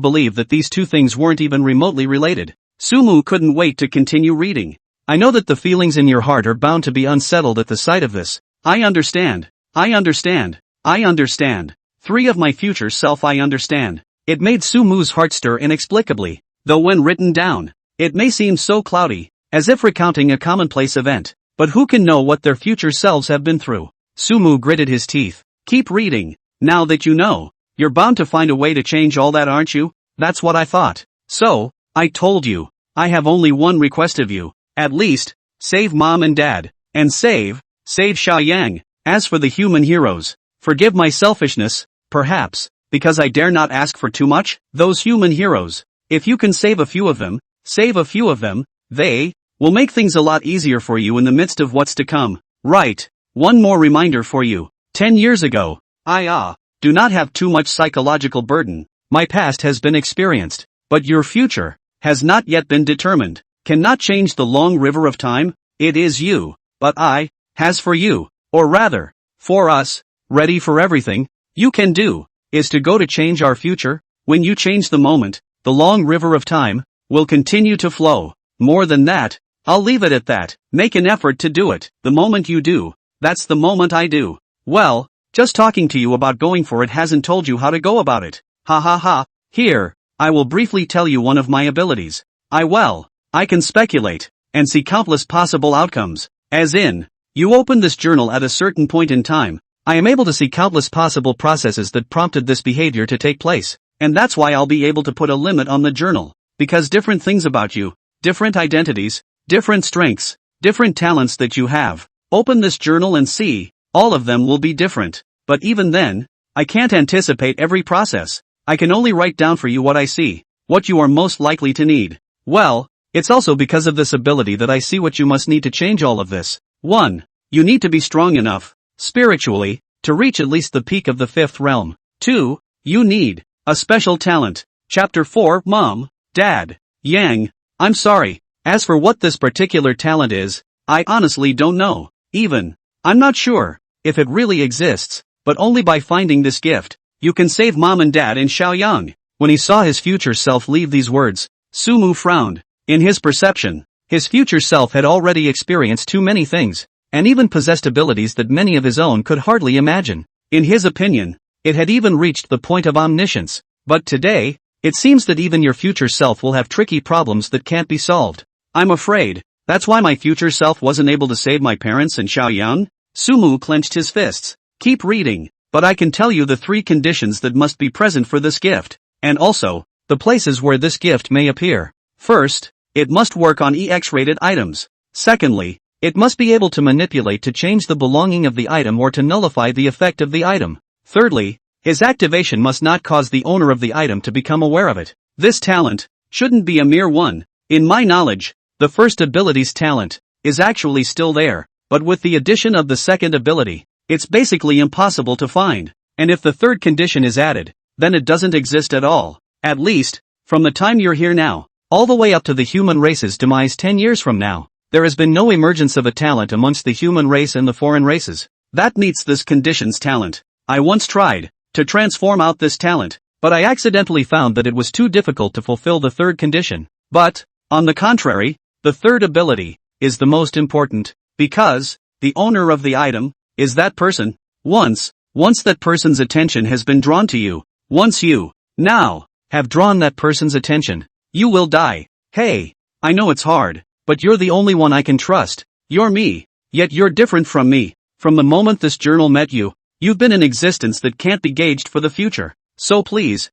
[SPEAKER 1] believe that these two things weren't even remotely related. Sumu couldn't wait to continue reading. I know that the feelings in your heart are bound to be unsettled at the sight of this. I understand. I understand. I understand. 3 of my future self I understand. It made Sumu's heart stir inexplicably, though when written down, it may seem so cloudy, as if recounting a commonplace event. But who can know what their future selves have been through? Sumu gritted his teeth. Keep reading. Now that you know, you're bound to find a way to change all that, aren't you? That's what I thought. So, I told you, I have only one request of you. At least, save Mom and Dad. And save Xiaoyang. As for the human heroes, forgive my selfishness, perhaps, because I dare not ask for too much. Those human heroes, if you can save a few of them, save a few of them, they will make things a lot easier for you in the midst of what's to come. Right. One more reminder for you. 10 years ago, do not have too much psychological burden. My past has been experienced, but your future has not yet been determined. Cannot change the long river of time. It is you, but I has for you, or rather, for us, ready for everything you can do, is to go to change our future. When you change the moment, the long river of time will continue to flow. More than that, I'll leave it at that. Make an effort to do it. The moment you do, that's the moment I do. Well, just talking to you about going for it hasn't told you how to go about it. Ha ha ha. Here, I will briefly tell you one of my abilities. I can speculate, and see countless possible outcomes. As in, you open this journal at a certain point in time, I am able to see countless possible processes that prompted this behavior to take place, and that's why I'll be able to put a limit on the journal, because different things about you, different identities, different strengths, different talents that you have. Open this journal and see, all of them will be different, but even then, I can't anticipate every process. I can only write down for you what I see, what you are most likely to need. Well, it's also because of this ability that I see what you must need to change all of this. 1. You need to be strong enough, spiritually, to reach at least the peak of the 5th realm. 2. You need a special talent. Chapter 4 Mom, Dad, Yang. I'm sorry, as for what this particular talent is, I honestly don't know. I'm not sure if it really exists, but only by finding this gift, you can save Mom and Dad in Xiaoyang. When he saw his future self leave these words, Sumu frowned. In his perception, his future self had already experienced too many things, and even possessed abilities that many of his own could hardly imagine. In his opinion, it had even reached the point of omniscience. But today, it seems that even your future self will have tricky problems that can't be solved. I'm afraid, that's why my future self wasn't able to save my parents and Xiaoyang? Sumu clenched his fists. Keep reading, but I can tell you the 3 conditions that must be present for this gift, and also, the places where this gift may appear. First, it must work on EX-rated items. Secondly, it must be able to manipulate to change the belonging of the item or to nullify the effect of the item. Thirdly, his activation must not cause the owner of the item to become aware of it. This talent shouldn't be a mere one. In my knowledge, the first ability's talent is actually still there, but with the addition of the second ability, it's basically impossible to find. And if the third condition is added, then it doesn't exist at all. At least, from the time you're here now, all the way up to the human race's demise 10 years from now, there has been no emergence of a talent amongst the human race and the foreign races that meets this condition's talent. I once tried to transform out this talent, but I accidentally found that it was too difficult to fulfill the third condition. But, on the contrary, the third ability is the most important, because the owner of the item is that person. Once that person's attention has been drawn to you, once you now have drawn that person's attention, you will die. Hey, I know it's hard, but you're the only one I can trust. You're me, yet you're different from me. From the moment this journal met you, you've been an existence that can't be gauged for the future. So please,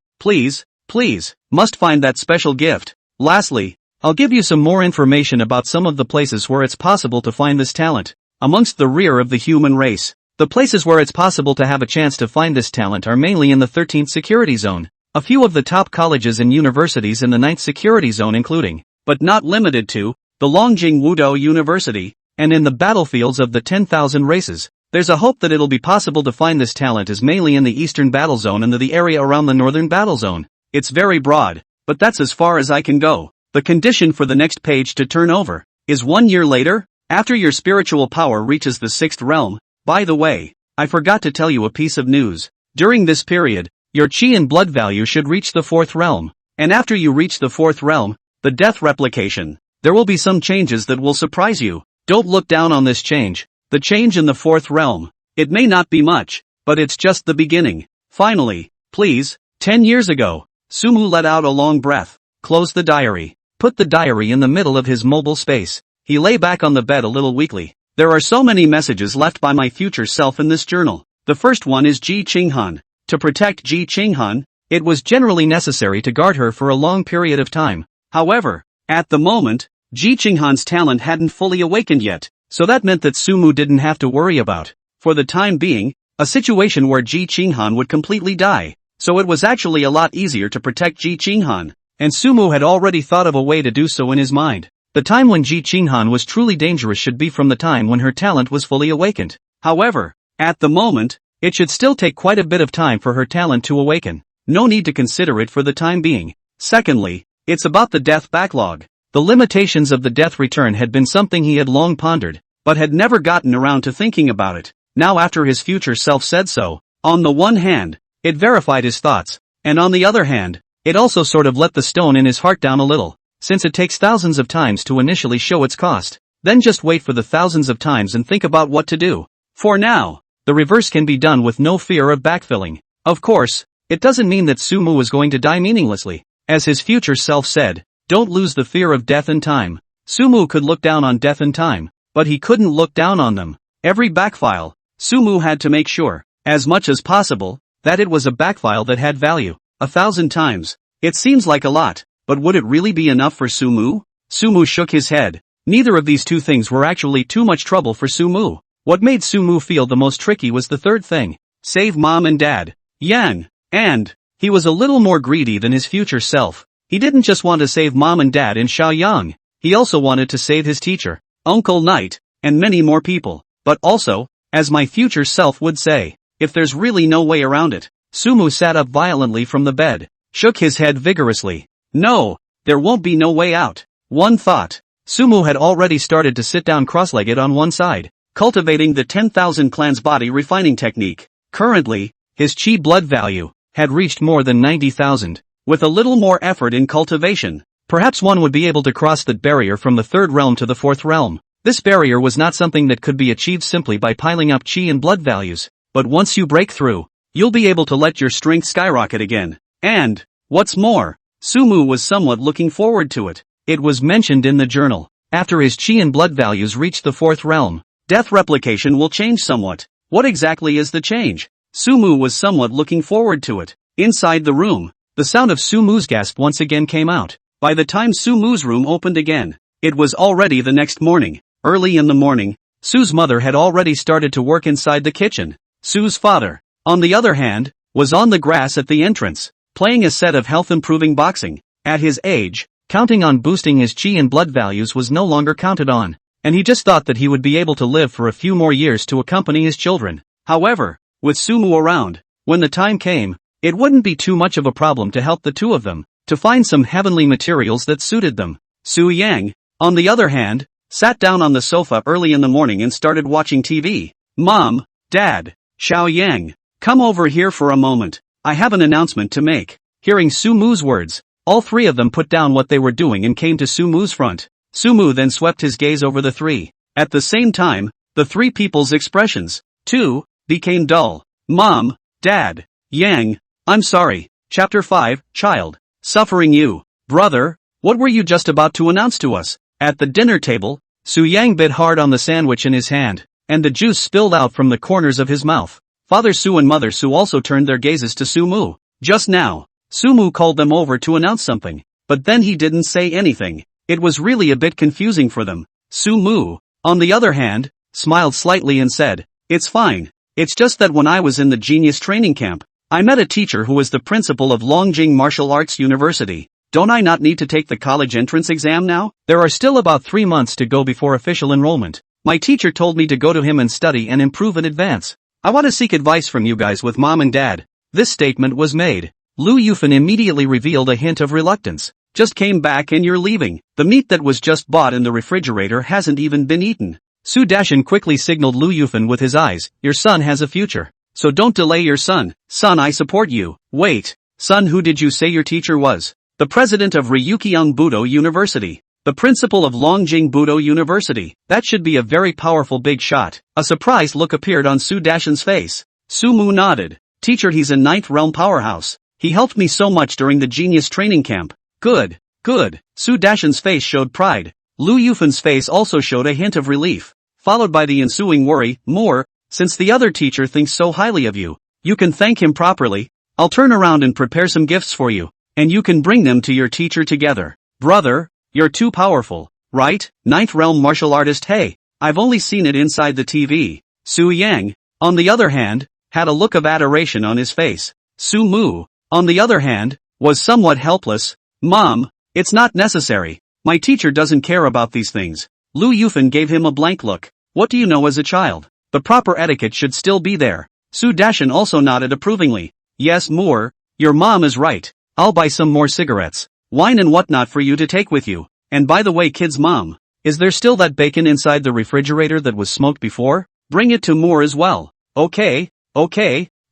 [SPEAKER 1] must find that special gift. Lastly, I'll give you some more information about some of the places where it's possible to find this talent. Amongst the rear of the human race, the places where it's possible to have a chance to find this talent are mainly in the 13th security zone, a few of the top colleges and universities in the 9th security zone including, but not limited to, the Longjing Wudou University, and in the battlefields of the 10,000 races. There's a hope that it'll be possible to find this talent is mainly in the eastern battle zone and the area around the northern battle zone. It's very broad, but that's as far as I can go. The condition for the next page to turn over is 1 year later, after your spiritual power reaches the 6th realm. By the way, I forgot to tell you a piece of news. During this period, your chi and blood value should reach the 4th realm, and after you reach the 4th realm, the death replication, there will be some changes that will surprise you. Don't look down on this change. The change in the 4th realm. It may not be much, but it's just the beginning. Finally, please, 10 years ago, Sumu let out a long breath, closed the diary, put the diary in the middle of his mobile space. He lay back on the bed a little weakly. There are so many messages left by my future self in this journal. The first one is Ji Qinghan. To protect Ji Qinghan, it was generally necessary to guard her for a long period of time. However, at the moment, Ji Qinghan's talent hadn't fully awakened yet, so that meant that Sumu didn't have to worry about, for the time being, a situation where Ji Qinghan would completely die. So it was actually a lot easier to protect Ji Qinghan, and Sumu had already thought of a way to do so in his mind. The time when Ji Qinghan was truly dangerous should be from the time when her talent was fully awakened. However, at the moment, it should still take quite a bit of time for her talent to awaken. No need to consider it for the time being. Secondly, it's about the death backlog. The limitations of the death return had been something he had long pondered, but had never gotten around to thinking about it. Now after his future self said so, on the one hand, it verified his thoughts, and on the other hand, it also sort of let the stone in his heart down a little. Since it takes thousands of times to initially show its cost, then just wait for the thousands of times and think about what to do. For now, the reverse can be done with no fear of backfilling. Of course, it doesn't mean that Sumu was going to die meaninglessly. As his future self said, don't lose the fear of death and time. Sumu could look down on death and time, but he couldn't look down on them. Every backfile, Sumu had to make sure, as much as possible, that it was a backfile that had value. 1,000 times. It seems like a lot, but would it really be enough for Sumu? Sumu shook his head. Neither of these two things were actually too much trouble for Sumu. What made Sumu feel the most tricky was the third thing. Save mom and dad. Yang. And he was a little more greedy than his future self. He didn't just want to save mom and dad in Shaoyang. He also wanted to save his teacher, Uncle Knight, and many more people. But also, as my future self would say, if there's really no way around it. Sumu sat up violently from the bed, shook his head vigorously. No, there won't be no way out. One thought. Sumu had already started to sit down cross-legged on one side, cultivating the 10,000 clans body refining technique. Currently, his chi blood value had reached more than 90,000. With a little more effort in cultivation, perhaps one would be able to cross that barrier from the third realm to the fourth realm. This barrier was not something that could be achieved simply by piling up chi and blood values, but once you break through, you'll be able to let your strength skyrocket again. And, what's more, Sumu was somewhat looking forward to it. It was mentioned in the journal. After his chi and blood values reach the fourth realm, death replication will change somewhat. What exactly is the change? Sumu was somewhat looking forward to it. Inside the room, the sound of Sumu's gasp once again came out. By the time Sumu's room opened again, it was already the next morning. Early in the morning, Su's mother had already started to work inside the kitchen. Su's father, on the other hand, was on the grass at the entrance, playing a set of health-improving boxing. At his age, counting on boosting his chi and blood values was no longer counted on, and he just thought that he would be able to live for a few more years to accompany his children. However, with Sumu around, when the time came, it wouldn't be too much of a problem to help the two of them, to find some heavenly materials that suited them. Su Yang, on the other hand, sat down on the sofa early in the morning and started watching TV. Mom, Dad, Xiao Yang, come over here for a moment. I have an announcement to make. Hearing Sumu's words, all three of them put down what they were doing and came to Sumu's front. Sumu then swept his gaze over the three. At the same time, the three people's expressions, too, became dull. Mom, Dad, Yang, I'm sorry. Chapter 5, Child. Suffering you. Brother, what were you just about to announce to us? At the dinner table, Su Yang bit hard on the sandwich in his hand, and the juice spilled out from the corners of his mouth. Father Su and Mother Su also turned their gazes to Sumu. Just now, Sumu called them over to announce something, but then he didn't say anything. It was really a bit confusing for them. Sumu, on the other hand, smiled slightly and said, "It's fine. It's just that when I was in the genius training camp, I met a teacher who was the principal of Longjing Martial Arts University. Don't I not need to take the college entrance exam now? There are still about 3 months to go before official enrollment. My teacher told me to go to him and study and improve in advance. I want to seek advice from you guys with Mom and Dad." This statement was made. Lu Yufan immediately revealed a hint of reluctance. Just came back and you're leaving. The meat that was just bought in the refrigerator hasn't even been eaten. Su Dashan quickly signaled Lu Yufan with his eyes. Your son has a future. So don't delay your son. Son, I support you. Wait. Son, who did you say your teacher was? The president of Ryukyung Budo University. The principal of Longjing Budo University. That should be a very powerful big shot. A surprised look appeared on Su Dashan's face. Sumu nodded. Teacher, he's a 9th realm powerhouse. He helped me so much during the genius training camp. Good. Good. Su Dashan's face showed pride. Lu Yufan's face also showed a hint of relief, followed by the ensuing worry. More, since the other teacher thinks so highly of you, you can thank him properly. I'll turn around and prepare some gifts for you, and you can bring them to your teacher together. Brother, you're too powerful, right? 9th realm martial artist. Hey, I've only seen it inside the TV. Su Yang, on the other hand, had a look of adoration on his face. Su Mu, on the other hand, was somewhat helpless. Mom, it's not necessary. My teacher doesn't care about these things. Lu Yufan gave him a blank look. What do you know as a child? The proper etiquette should still be there. Su Dashan also nodded approvingly. Yes, Moore, your mom is right. I'll buy some more cigarettes, wine and whatnot for you to take with you. And by the way, kids, mom, is there still that bacon inside the refrigerator that was smoked before? Bring it to Moore as well. Okay,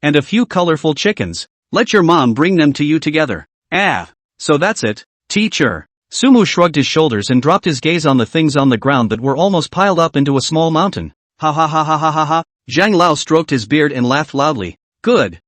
[SPEAKER 1] and a few colorful chickens. Let your mom bring them to you together. Ah, so that's it, teacher. Sumu shrugged his shoulders and dropped his gaze on the things on the ground that were almost piled up into a small mountain. Ha ha ha ha ha ha ha. Zhang Lao stroked his beard and laughed loudly. Good.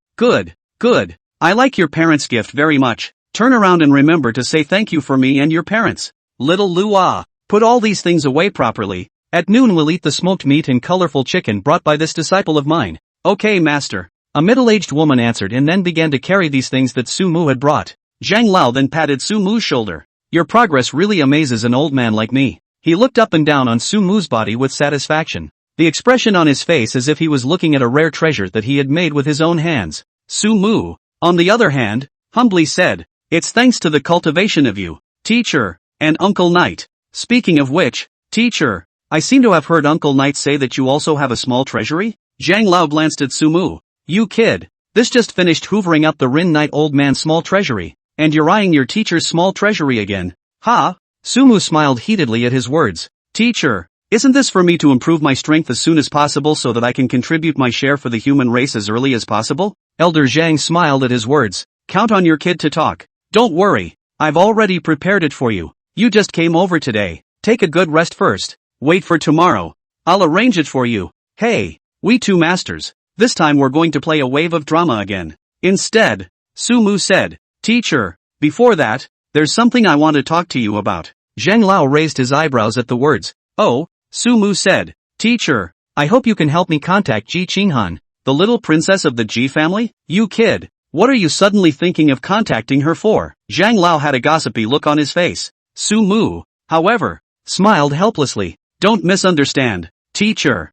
[SPEAKER 1] I like your parents' gift very much. Turn around and remember to say thank you for me and your parents. Little Lua, put all these things away properly. At noon we'll eat the smoked meat and colorful chicken brought by this disciple of mine. Okay, master. A middle-aged woman answered and then began to carry these things that Su Mu had brought. Zhang Lao then patted Su Mu's shoulder. Your progress really amazes an old man like me. He looked up and down on Su Mu's body with satisfaction. The expression on his face as if he was looking at a rare treasure that he had made with his own hands. Su Mu, on the other hand, humbly said, it's thanks to the cultivation of you, teacher, and Uncle Knight. Speaking of which, teacher, I seem to have heard Uncle Knight say that you also have a small treasury? Zhang Lao glanced at Su Mu. You kid, this just finished hoovering up the Rin Knight old man's small treasury, and you're eyeing your teacher's small treasury again. Ha! Su Mu smiled heatedly at his words. Teacher, isn't this for me to improve my strength as soon as possible so that I can contribute my share for the human race as early as possible? Elder Zhang smiled at his words. Count on your kid to talk. Don't worry, I've already prepared it for you. You just came over today. Take a good rest first. Wait for tomorrow. I'll arrange it for you. Hey, we two masters. This time we're going to play a wave of drama again. Instead, Su Mu said, Teacher, before that, there's something I want to talk to you about. Zhang Lao raised his eyebrows at the words. Oh, Su Mu said, Teacher, I hope you can help me contact Ji Qinghan, the little princess of the Ji family? You kid, what are you suddenly thinking of contacting her for? Zhang Lao had a gossipy look on his face. Su Mu, however, smiled helplessly. Don't misunderstand. Teacher,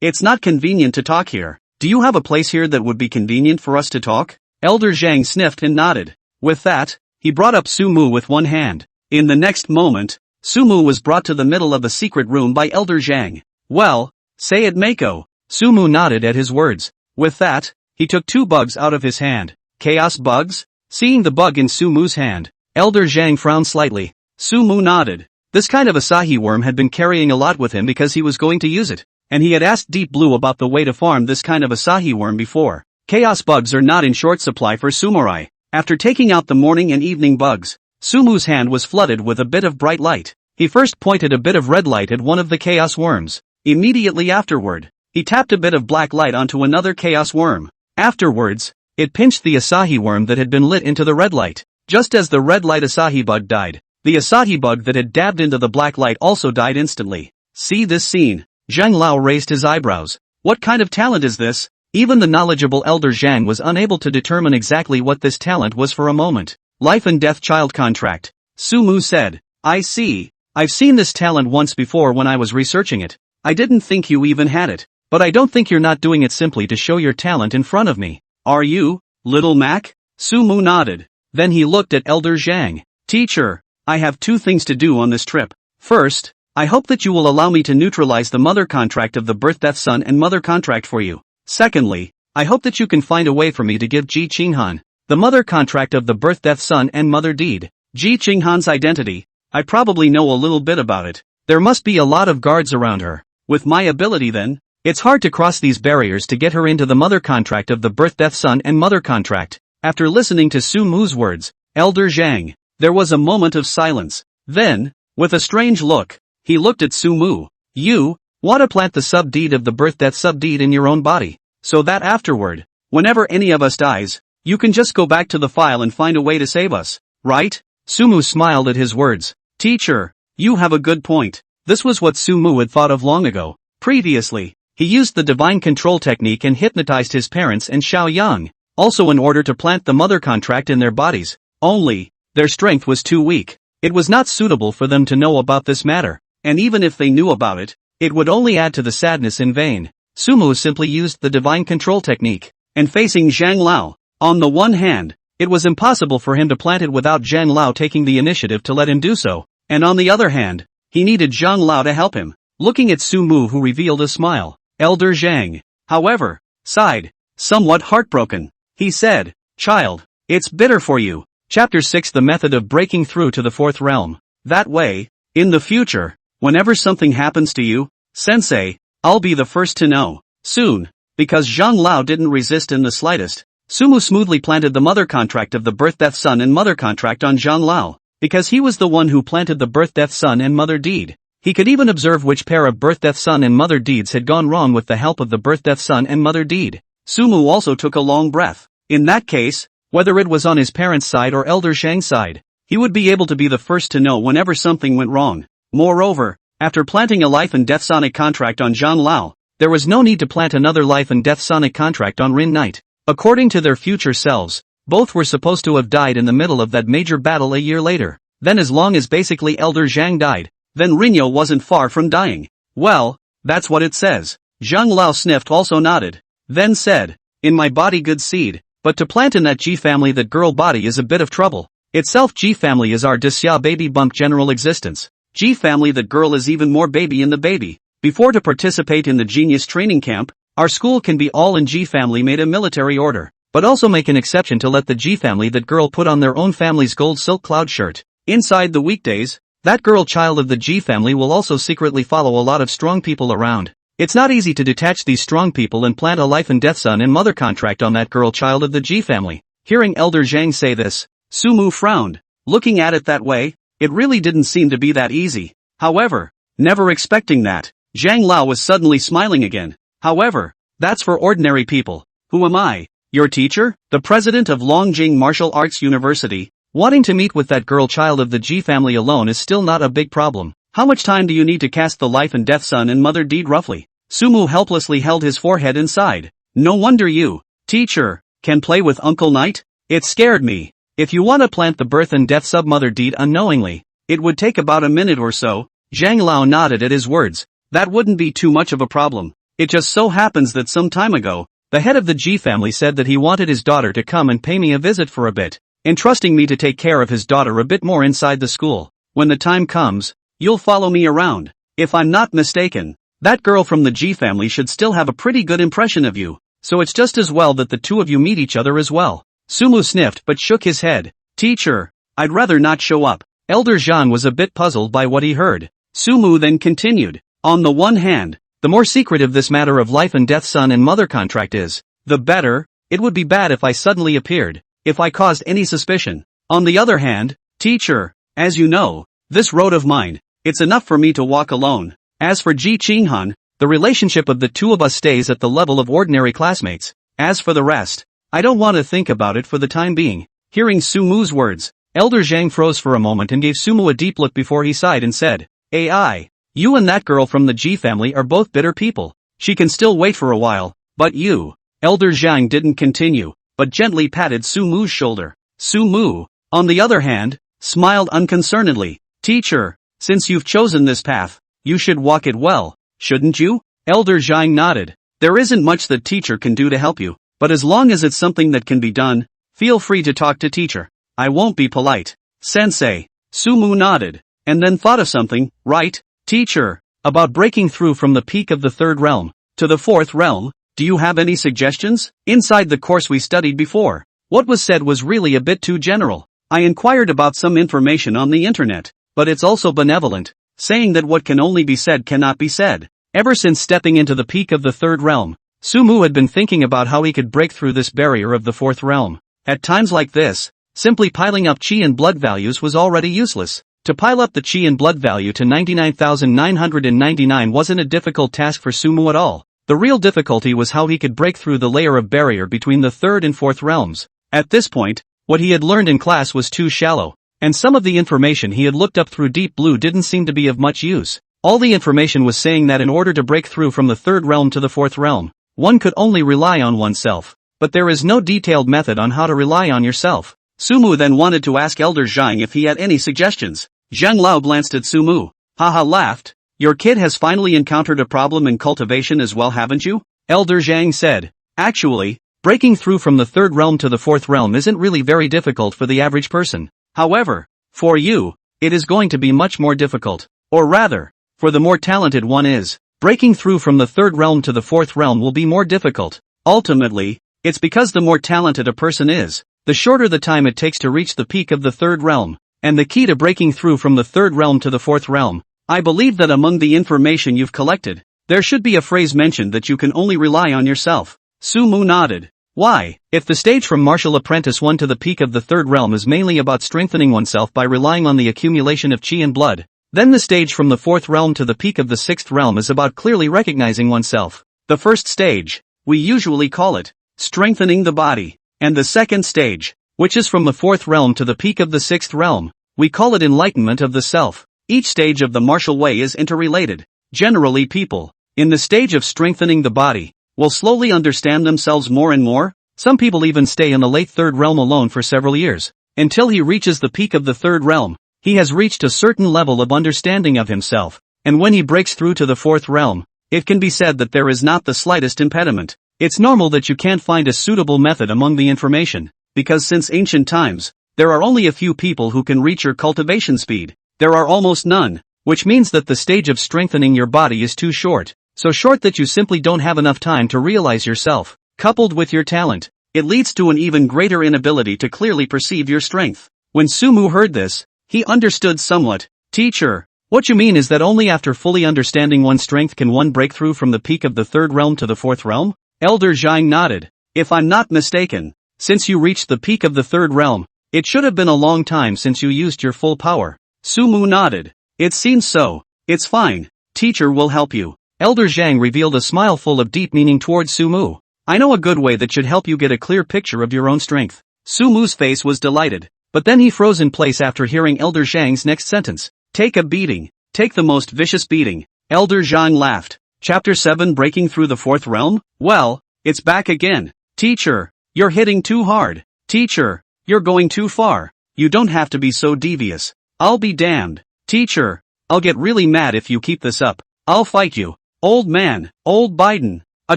[SPEAKER 1] it's not convenient to talk here. Do you have a place here that would be convenient for us to talk? Elder Zhang sniffed and nodded. With that, he brought up Su Mu with one hand. In the next moment, Su Mu was brought to the middle of the secret room by Elder Zhang. Well, say it Mako. Su Mu nodded at his words. With that, he took 2 bugs out of his hand. Chaos bugs? Seeing the bug in Su Mu's hand, Elder Zhang frowned slightly. Su Mu nodded. This kind of Asahi worm had been carrying a lot with him because he was going to use it, and he had asked Deep Blue about the way to farm this kind of Asahi worm before. Chaos bugs are not in short supply for samurai. After taking out the morning and evening bugs, Su Mu's hand was flooded with a bit of bright light. He first pointed a bit of red light at one of the chaos worms. Immediately afterward, he tapped a bit of black light onto another chaos worm. Afterwards, it pinched the Asahi worm that had been lit into the red light. Just as the red light Asahi bug died, the Asahi bug that had dabbed into the black light also died instantly. See this scene? Zhang Lao raised his eyebrows. What kind of talent is this? Even the knowledgeable Elder Zhang was unable to determine exactly what this talent was for a moment. Life and death child contract. Su Mu said. I see. I've seen this talent once before when I was researching it. I didn't think you even had it. But I don't think you're not doing it simply to show your talent in front of me. Are you, Little Mac? Su Mu nodded. Then he looked at Elder Zhang. Teacher, I have 2 things to do on this trip. First, I hope that you will allow me to neutralize the mother contract of the birth-death son and mother contract for you. Secondly, I hope that you can find a way for me to give Ji Qinghan the mother contract of the birth-death son and mother deed. Ji Qinghan's identity, I probably know a little bit about it. There must be a lot of guards around her. With my ability then, it's hard to cross these barriers to get her into the mother contract of the birth-death son and mother contract. After listening to Su Mu's words, Elder Zhang, there was a moment of silence. Then, with a strange look, he looked at Su Mu. You want to plant the sub-deed of the birth-death sub-deed in your own body, so that afterward, whenever any of us dies, you can just go back to the file and find a way to save us, right? Su Mu smiled at his words. Teacher, you have a good point. This was what Su Mu had thought of long ago. Previously, he used the divine control technique and hypnotized his parents and Xiao Yang, also in order to plant the mother contract in their bodies. Only, their strength was too weak. It was not suitable for them to know about this matter, and even if they knew about it, it would only add to the sadness in vain. Su Mu simply used the divine control technique, and facing Zhang Lao, on the one hand, it was impossible for him to plant it without Zhang Lao taking the initiative to let him do so, and on the other hand, he needed Zhang Lao to help him. Looking at Su Mu, who revealed a smile, Elder Zhang, however, sighed, somewhat heartbroken. He said, Child, it's bitter for you. Chapter 6 The Method of Breaking Through to the Fourth Realm. That way, in the future, whenever something happens to you, Sensei, I'll be the first to know. Soon, because Zhang Lao didn't resist in the slightest, Su Mu smoothly planted the mother contract of the birth-death son and mother contract on Zhang Lao, because he was the one who planted the birth-death son and mother deed. He could even observe which pair of birth-death son and mother deeds had gone wrong with the help of the birth-death son and mother deed. Su Mu also took a long breath. In that case, whether it was on his parents' side or Elder Zhang's side, he would be able to be the first to know whenever something went wrong. Moreover, After planting a life and death sonic contract on Zhang Lao, there was no need to plant another life and death sonic contract on Rin Knight. According to their future selves, both were supposed to have died in the middle of that major battle a year later. Then as long as basically Elder Zhang died, then Rinyo wasn't far from dying. Well, that's what it says. Zhang Lao sniffed, also nodded. Then said, in my body good seed, but to plant in that G family that girl body is a bit of trouble. Itself G family is our disya baby bump general existence. G family that girl is even more baby in the baby. Before to participate in the genius training camp, our school can be all in G family made a military order, but also make an exception to let the G family that girl put on their own family's gold silk cloud shirt. Inside the weekdays, that girl child of the G family will also secretly follow a lot of strong people around. It's not easy to detach these strong people and plant a life and death son and mother contract on that girl child of the G family. Hearing Elder Zhang say this, Sumu frowned. Looking at it that way, it really didn't seem to be that easy. However, never expecting that, Zhang Lao was suddenly smiling again. However, that's for ordinary people. Who am I? Your teacher? The president of Longjing Martial Arts University? Wanting to meet with that girl child of the G family alone is still not a big problem. How much time do you need to cast the life and death son and mother deed roughly? Sumu helplessly held his forehead and sighed. No wonder you, teacher, can play with Uncle Knight? It scared me. If you want to plant the birth and death sub-mother deed unknowingly, it would take about a minute or so. Zhang Lao nodded at his words. That wouldn't be too much of a problem. It just so happens that some time ago, the head of the G family said that he wanted his daughter to come and pay me a visit for a bit, entrusting me to take care of his daughter a bit more inside the school. When the time comes, you'll follow me around. If I'm not mistaken, that girl from the G family should still have a pretty good impression of you, so it's just as well that the two of you meet each other as well. Sumu sniffed but shook his head. Teacher, I'd rather not show up. Elder Zhang was a bit puzzled by what he heard. Sumu then continued. On the one hand, the more secretive this matter of life and death son and mother contract is, the better. It would be bad if I suddenly appeared, if I caused any suspicion. On the other hand, teacher, as you know, this road of mine, it's enough for me to walk alone. As for Ji Qinghan, the relationship of the two of us stays at the level of ordinary classmates. As for the rest, I don't want to think about it for the time being. Hearing Sumu's words, Elder Zhang froze for a moment and gave Sumu a deep look before he sighed and said, AI. You and that girl from the G family are both bitter people. She can still wait for a while, but you. Elder Zhang didn't continue, but gently patted Sumu's shoulder. Sumu, on the other hand, smiled unconcernedly. Teacher, since you've chosen this path, you should walk it well, shouldn't you? Elder Zhang nodded. There isn't much that teacher can do to help you, but as long as it's something that can be done, feel free to talk to teacher. I won't be polite. Sensei. Sumu nodded, and then thought of something. Right, teacher, about breaking through from the peak of the third realm to the fourth realm. Do you have any suggestions? Inside the course we studied before, what was said was really a bit too general. I inquired about some information on the internet, but it's also benevolent, saying that what can only be said cannot be said. Ever since stepping into the peak of the third realm, Sumu had been thinking about how he could break through this barrier of the fourth realm. At times like this, simply piling up chi and blood values was already useless. To pile up the chi and blood value to 99,999 wasn't a difficult task for Sumu at all. The real difficulty was how he could break through the layer of barrier between the third and fourth realms. At this point, what he had learned in class was too shallow, and some of the information he had looked up through Deep Blue didn't seem to be of much use. All the information was saying that in order to break through from the third realm to the fourth realm, one could only rely on oneself. But there is no detailed method on how to rely on yourself. Sumu then wanted to ask Elder Zhang if he had any suggestions. Zhang Lao glanced at Sumu. Haha laughed. Your kid has finally encountered a problem in cultivation as well, haven't you? Elder Zhang said. Actually, breaking through from the third realm to the fourth realm isn't really very difficult for the average person. However, for you, it is going to be much more difficult. Or rather, for the more talented one is. Breaking through from the third realm to the fourth realm will be more difficult. Ultimately, it's because the more talented a person is, the shorter the time it takes to reach the peak of the third realm. And the key to breaking through from the third realm to the fourth realm. I believe that among the information you've collected, there should be a phrase mentioned that you can only rely on yourself. Sumu nodded. Why? If the stage from Martial Apprentice 1 to the peak of the third realm is mainly about strengthening oneself by relying on the accumulation of chi and blood, then the stage from the fourth realm to the peak of the sixth realm is about clearly recognizing oneself. The first stage, we usually call it strengthening the body, and the second stage, which is from the fourth realm to the peak of the sixth realm, we call it enlightenment of the self. Each stage of the martial way is interrelated. Generally people, in the stage of strengthening the body, will slowly understand themselves more and more. Some people even stay in the late third realm alone for several years, until he reaches the peak of the third realm. He has reached a certain level of understanding of himself, and when he breaks through to the fourth realm, it can be said that there is not the slightest impediment. It's normal that you can't find a suitable method among the information, because since ancient times, there are only a few people who can reach your cultivation speed. There are almost none, which means that the stage of strengthening your body is too short, so short that you simply don't have enough time to realize yourself. Coupled with your talent, it leads to an even greater inability to clearly perceive your strength. When Sumu heard this, he understood somewhat. Teacher, what you mean is that only after fully understanding one's strength can one break through from the peak of the third realm to the fourth realm? Elder Zhang nodded. If I'm not mistaken, since you reached the peak of the third realm, it should have been a long time since you used your full power. Sumu nodded. It seems so. It's fine. Teacher will help you. Elder Zhang revealed a smile full of deep meaning towards Sumu. I know a good way that should help you get a clear picture of your own strength. Sumu's face was delighted, but then he froze in place after hearing Elder Zhang's next sentence. Take a beating. Take the most vicious beating. Elder Zhang laughed. Chapter 7 Breaking Through the Fourth Realm? Well, it's back again. Teacher, you're hitting too hard. Teacher, you're going too far. You don't have to be so devious. I'll be damned. Teacher, I'll get really mad if you keep this up. I'll fight you. Old man, old Biden. A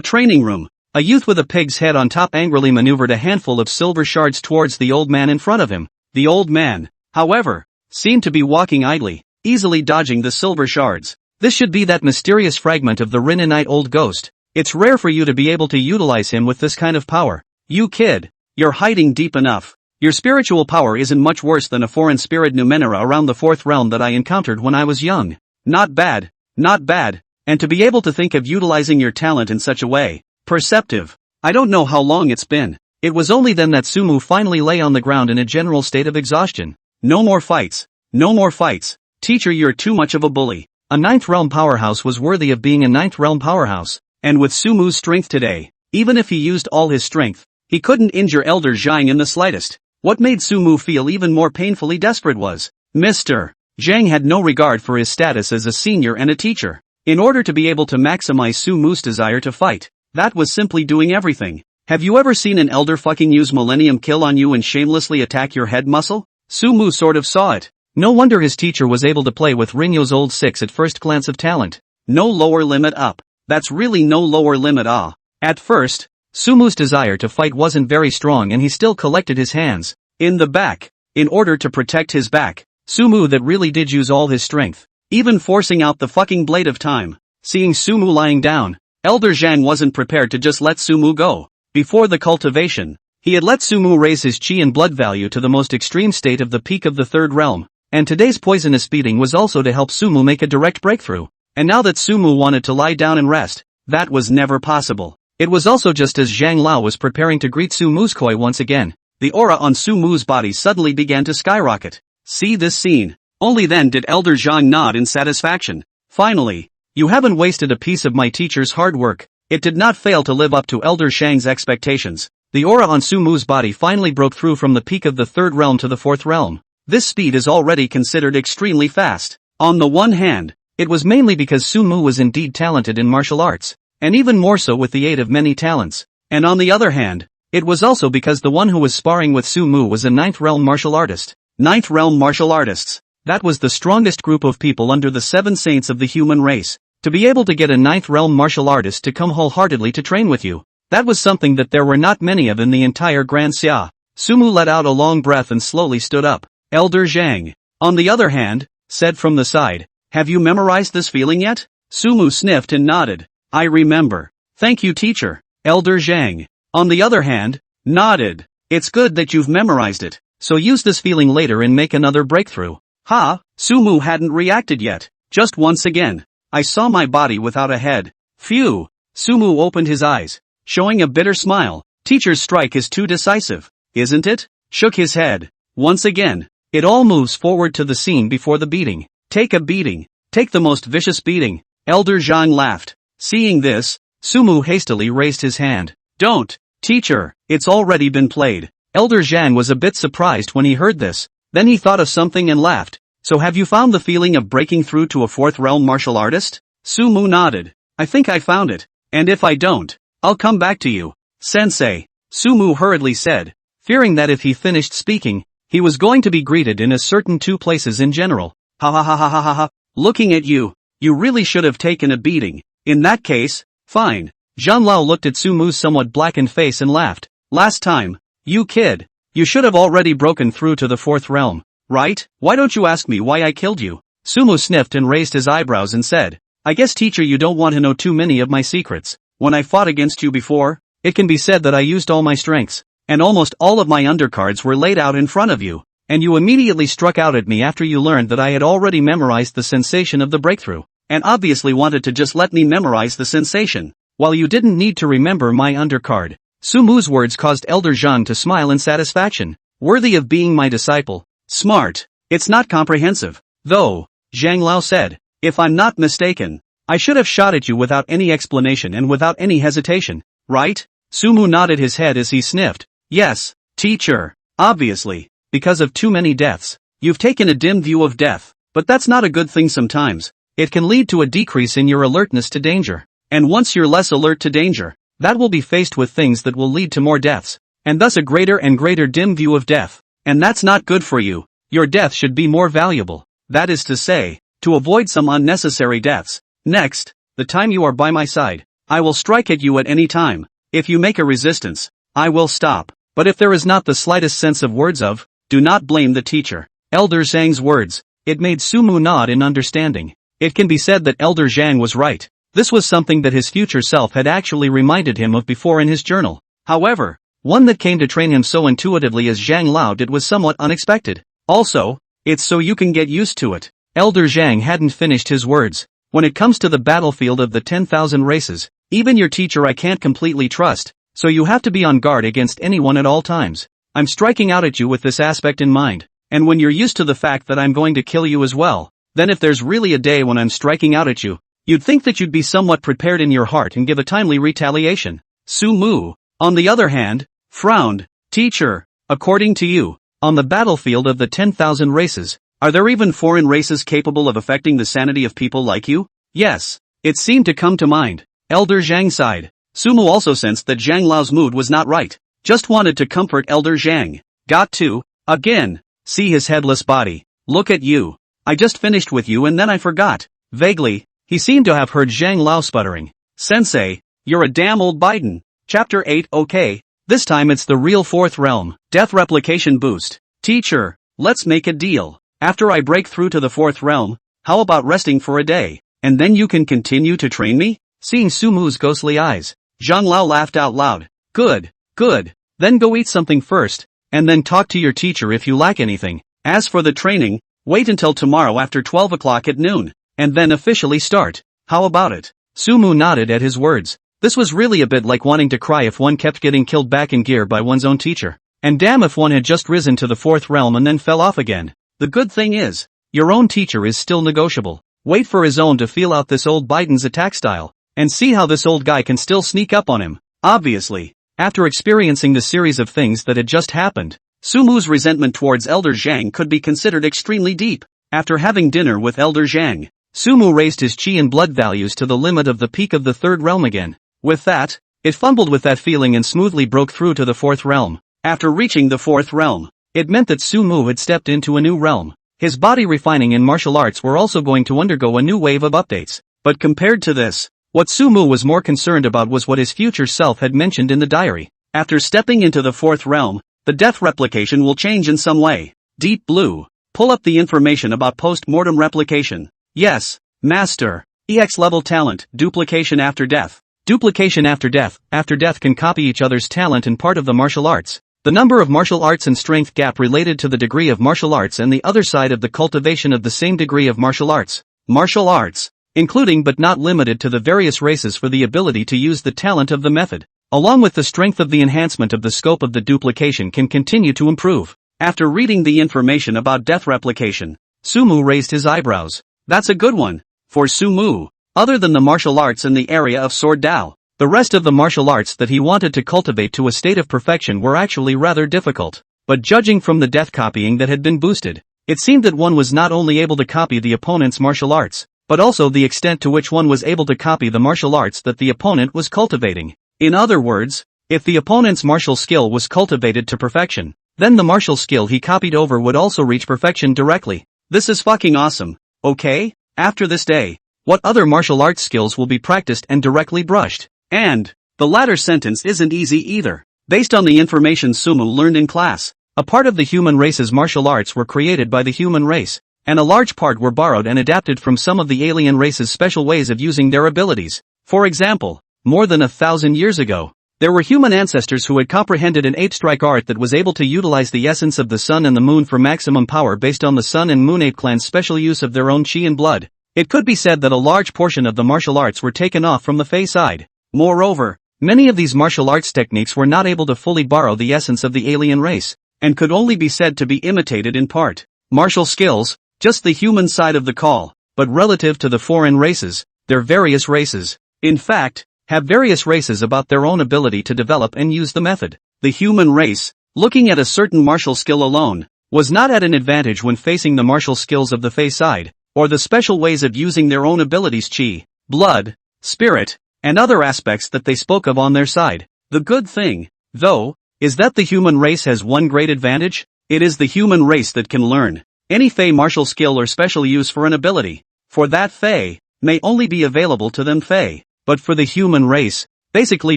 [SPEAKER 1] training room. A youth with a pig's head on top angrily maneuvered a handful of silver shards towards the old man in front of him. The old man, however, seemed to be walking idly, easily dodging the silver shards. This should be that mysterious fragment of the Rinanite old ghost. It's rare for you to be able to utilize him with this kind of power. You kid, you're hiding deep enough. Your spiritual power isn't much worse than a foreign spirit Numenera around the fourth realm that I encountered when I was young. Not bad, not bad, and to be able to think of utilizing your talent in such a way. Perceptive. I don't know how long it's been. It was only then that Sumu finally lay on the ground in a general state of exhaustion. No more fights. No more fights. Teacher, you're too much of a bully. A ninth realm powerhouse was worthy of being a ninth realm powerhouse, and with Sumu's strength today, even if he used all his strength, he couldn't injure Elder Zhang in the slightest. What made Sumu feel even more painfully desperate was, Mr. Zhang had no regard for his status as a senior and a teacher. In order to be able to maximize Sumu's desire to fight, that was simply doing everything. Have you ever seen an elder fucking use Millennium Kill on you and shamelessly attack your head muscle? Sumu sort of saw it. No wonder his teacher was able to play with Rinyo's old 6 at first glance of talent. No lower limit up. That's really no lower limit At first, Sumu's desire to fight wasn't very strong and he still collected his hands in the back. In order to protect his back, Sumu that really did use all his strength, even forcing out the fucking blade of time. Seeing Sumu lying down, Elder Zhang wasn't prepared to just let Sumu go. Before the cultivation, he had let Sumu raise his chi and blood value to the most extreme state of the peak of the third realm, and today's poisonous beating was also to help Sumu make a direct breakthrough. And now that Sumu wanted to lie down and rest, that was never possible. It was also just as Zhang Lao was preparing to greet Sumu's koi once again, the aura on Sumu's body suddenly began to skyrocket. See this scene. Only then did Elder Zhang nod in satisfaction. Finally, you haven't wasted a piece of my teacher's hard work. It did not fail to live up to Elder Zhang's expectations. The aura on Sumu's body finally broke through from the peak of the third realm to the fourth realm. This speed is already considered extremely fast. On the one hand, it was mainly because Sumu was indeed talented in martial arts, and even more so with the aid of many talents. And on the other hand, it was also because the one who was sparring with Sumu was a ninth realm martial artist. Ninth realm martial artists. That was the strongest group of people under the 7 saints of the human race. To be able to get a ninth realm martial artist to come wholeheartedly to train with you, that was something that there were not many of in the entire Grand Xia. Sumu let out a long breath and slowly stood up. Elder Zhang, on the other hand, said from the side, have you memorized this feeling yet? Sumu sniffed and nodded. I remember. Thank you, teacher. Elder Zhang, on the other hand, nodded. It's good that you've memorized it, so use this feeling later and make another breakthrough. Ha! Sumu hadn't reacted yet. Just once again, I saw my body without a head. Phew! Sumu opened his eyes, showing a bitter smile. Teacher's strike is too decisive, isn't it? Shook his head. Once again, it all moves forward to the scene before the beating. Take a beating. Take the most vicious beating. Elder Zhang laughed. Seeing this, Sumu hastily raised his hand. Don't, teacher, it's already been played. Elder Zhang was a bit surprised when he heard this. Then he thought of something and laughed. So have you found the feeling of breaking through to a fourth realm martial artist? Sumu nodded. I think I found it. And if I don't, I'll come back to you. Sensei, Sumu hurriedly said, fearing that if he finished speaking, he was going to be greeted in a certain two places in general. Ha ha ha ha ha ha ha. Looking at you, you really should have taken a beating. In that case, fine. Zhanglao looked at Sumu's somewhat blackened face and laughed. Last time, you kid, you should have already broken through to the fourth realm, right? Why don't you ask me why I killed you? Sumu sniffed and raised his eyebrows and said, I guess teacher you don't want to know too many of my secrets. When I fought against you before, it can be said that I used all my strengths, and almost all of my undercards were laid out in front of you, and you immediately struck out at me after you learned that I had already memorized the sensation of the breakthrough, and obviously wanted to just let me memorize the sensation, while you didn't need to remember my undercard. Sumu's words caused Elder Zhang to smile in satisfaction. Worthy of being my disciple. Smart. It's not comprehensive, though, Zhang Lao said. If I'm not mistaken, I should have shot at you without any explanation and without any hesitation, right? Sumu nodded his head as he sniffed. Yes, teacher. Obviously, because of too many deaths, you've taken a dim view of death, but that's not a good thing sometimes. It can lead to a decrease in your alertness to danger. And once you're less alert to danger, that will be faced with things that will lead to more deaths, and thus a greater and greater dim view of death. And that's not good for you. Your death should be more valuable. That is to say, to avoid some unnecessary deaths. Next, the time you are by my side, I will strike at you at any time. If you make a resistance, I will stop. But if there is not the slightest sense of words of, do not blame the teacher. Elder Zhang's words, it made Sumu nod in understanding. It can be said that Elder Zhang was right. This was something that his future self had actually reminded him of before in his journal. However, one that came to train him so intuitively as Zhang Lao did was somewhat unexpected. Also, it's so you can get used to it. Elder Zhang hadn't finished his words. When it comes to the battlefield of the 10,000 races, even your teacher I can't completely trust, so you have to be on guard against anyone at all times. I'm striking out at you with this aspect in mind, and when you're used to the fact that I'm going to kill you as well, then if there's really a day when I'm striking out at you, you'd think that you'd be somewhat prepared in your heart and give a timely retaliation. Sumu, on the other hand, frowned. Teacher, according to you, on the battlefield of the 10,000 races, are there even foreign races capable of affecting the sanity of people like you? Yes, it seemed to come to mind. Elder Zhang sighed. Sumu also sensed that Zhang Lao's mood was not right. Just wanted to comfort Elder Zhang. Got to, again, see his headless body. Look at you. I just finished with you and then I forgot. Vaguely, he seemed to have heard Zhang Lao sputtering. Sensei, you're a damn old Biden. Chapter 8. Okay, this time it's the real fourth realm. Death replication boost. Teacher, let's make a deal. After I break through to the fourth realm, how about resting for a day, and then you can continue to train me? Seeing Sumu's ghostly eyes, Zhang Lao laughed out loud. Good, good, then go eat something first, and then talk to your teacher if you lack anything. As for the training, wait until tomorrow after 12 o'clock at noon, and then officially start. How about it? Sumu nodded at his words. This was really a bit like wanting to cry if one kept getting killed back in gear by one's own teacher. And damn if one had just risen to the fourth realm and then fell off again. The good thing is, your own teacher is still negotiable. Wait for his own to feel out this old Biden's attack style, and see how this old guy can still sneak up on him. Obviously, after experiencing the series of things that had just happened, Sumu's resentment towards Elder Zhang could be considered extremely deep. After having dinner with Elder Zhang, Sumu raised his chi and blood values to the limit of the peak of the third realm again. With that, it fumbled with that feeling and smoothly broke through to the fourth realm. After reaching the fourth realm, it meant that Sumu had stepped into a new realm. His body refining and martial arts were also going to undergo a new wave of updates. But compared to this, what Sumu was more concerned about was what his future self had mentioned in the diary. After stepping into the fourth realm, the death replication will change in some way. Deep Blue, pull up the information about post-mortem replication. Yes, Master. EX level talent, duplication after death. Duplication after death can copy each other's talent and part of the martial arts. The number of martial arts and strength gap related to the degree of martial arts and the other side of the cultivation of the same degree of martial arts. Martial arts, including but not limited to the various races for the ability to use the talent of the method, along with the strength of the enhancement of the scope of the duplication can continue to improve. After reading the information about death replication, Sumu raised his eyebrows. That's a good one. For Sumu, other than the martial arts in the area of Sword Dao, the rest of the martial arts that he wanted to cultivate to a state of perfection were actually rather difficult. But judging from the death copying that had been boosted, It seemed that one was not only able to copy the opponent's martial arts, but also the extent to which one was able to copy the martial arts that the opponent was cultivating. In other words, if the opponent's martial skill was cultivated to perfection, then the martial skill he copied over would also reach perfection directly. This is fucking awesome. Okay? After this day, what other martial arts skills will be practiced and directly brushed? And the latter sentence isn't easy either. Based on the information Sumu learned in class, a part of the human race's martial arts were created by the human race, and a large part were borrowed and adapted from some of the alien race's special ways of using their abilities. For example, more than 1,000 years ago, there were human ancestors who had comprehended an 8-strike art that was able to utilize the essence of the sun and the moon for maximum power based on the sun and moon ape clan's special use of their own chi and blood. It could be said that a large portion of the martial arts were taken off from the Fey side. Moreover, many of these martial arts techniques were not able to fully borrow the essence of the alien race, and could only be said to be imitated in part. Martial skills, just the human side of the call, but relative to the foreign races, their various races, in fact, have various races about their own ability to develop and use the method. The human race, looking at a certain martial skill alone, was not at an advantage when facing the martial skills of the Fey side, or the special ways of using their own abilities chi, blood, spirit, and other aspects that they spoke of on their side. The good thing, though, is that the human race has one great advantage. It is the human race that can learn any Fey martial skill or special use for an ability. For that Fey, may only be available to them Fey. But for the human race, basically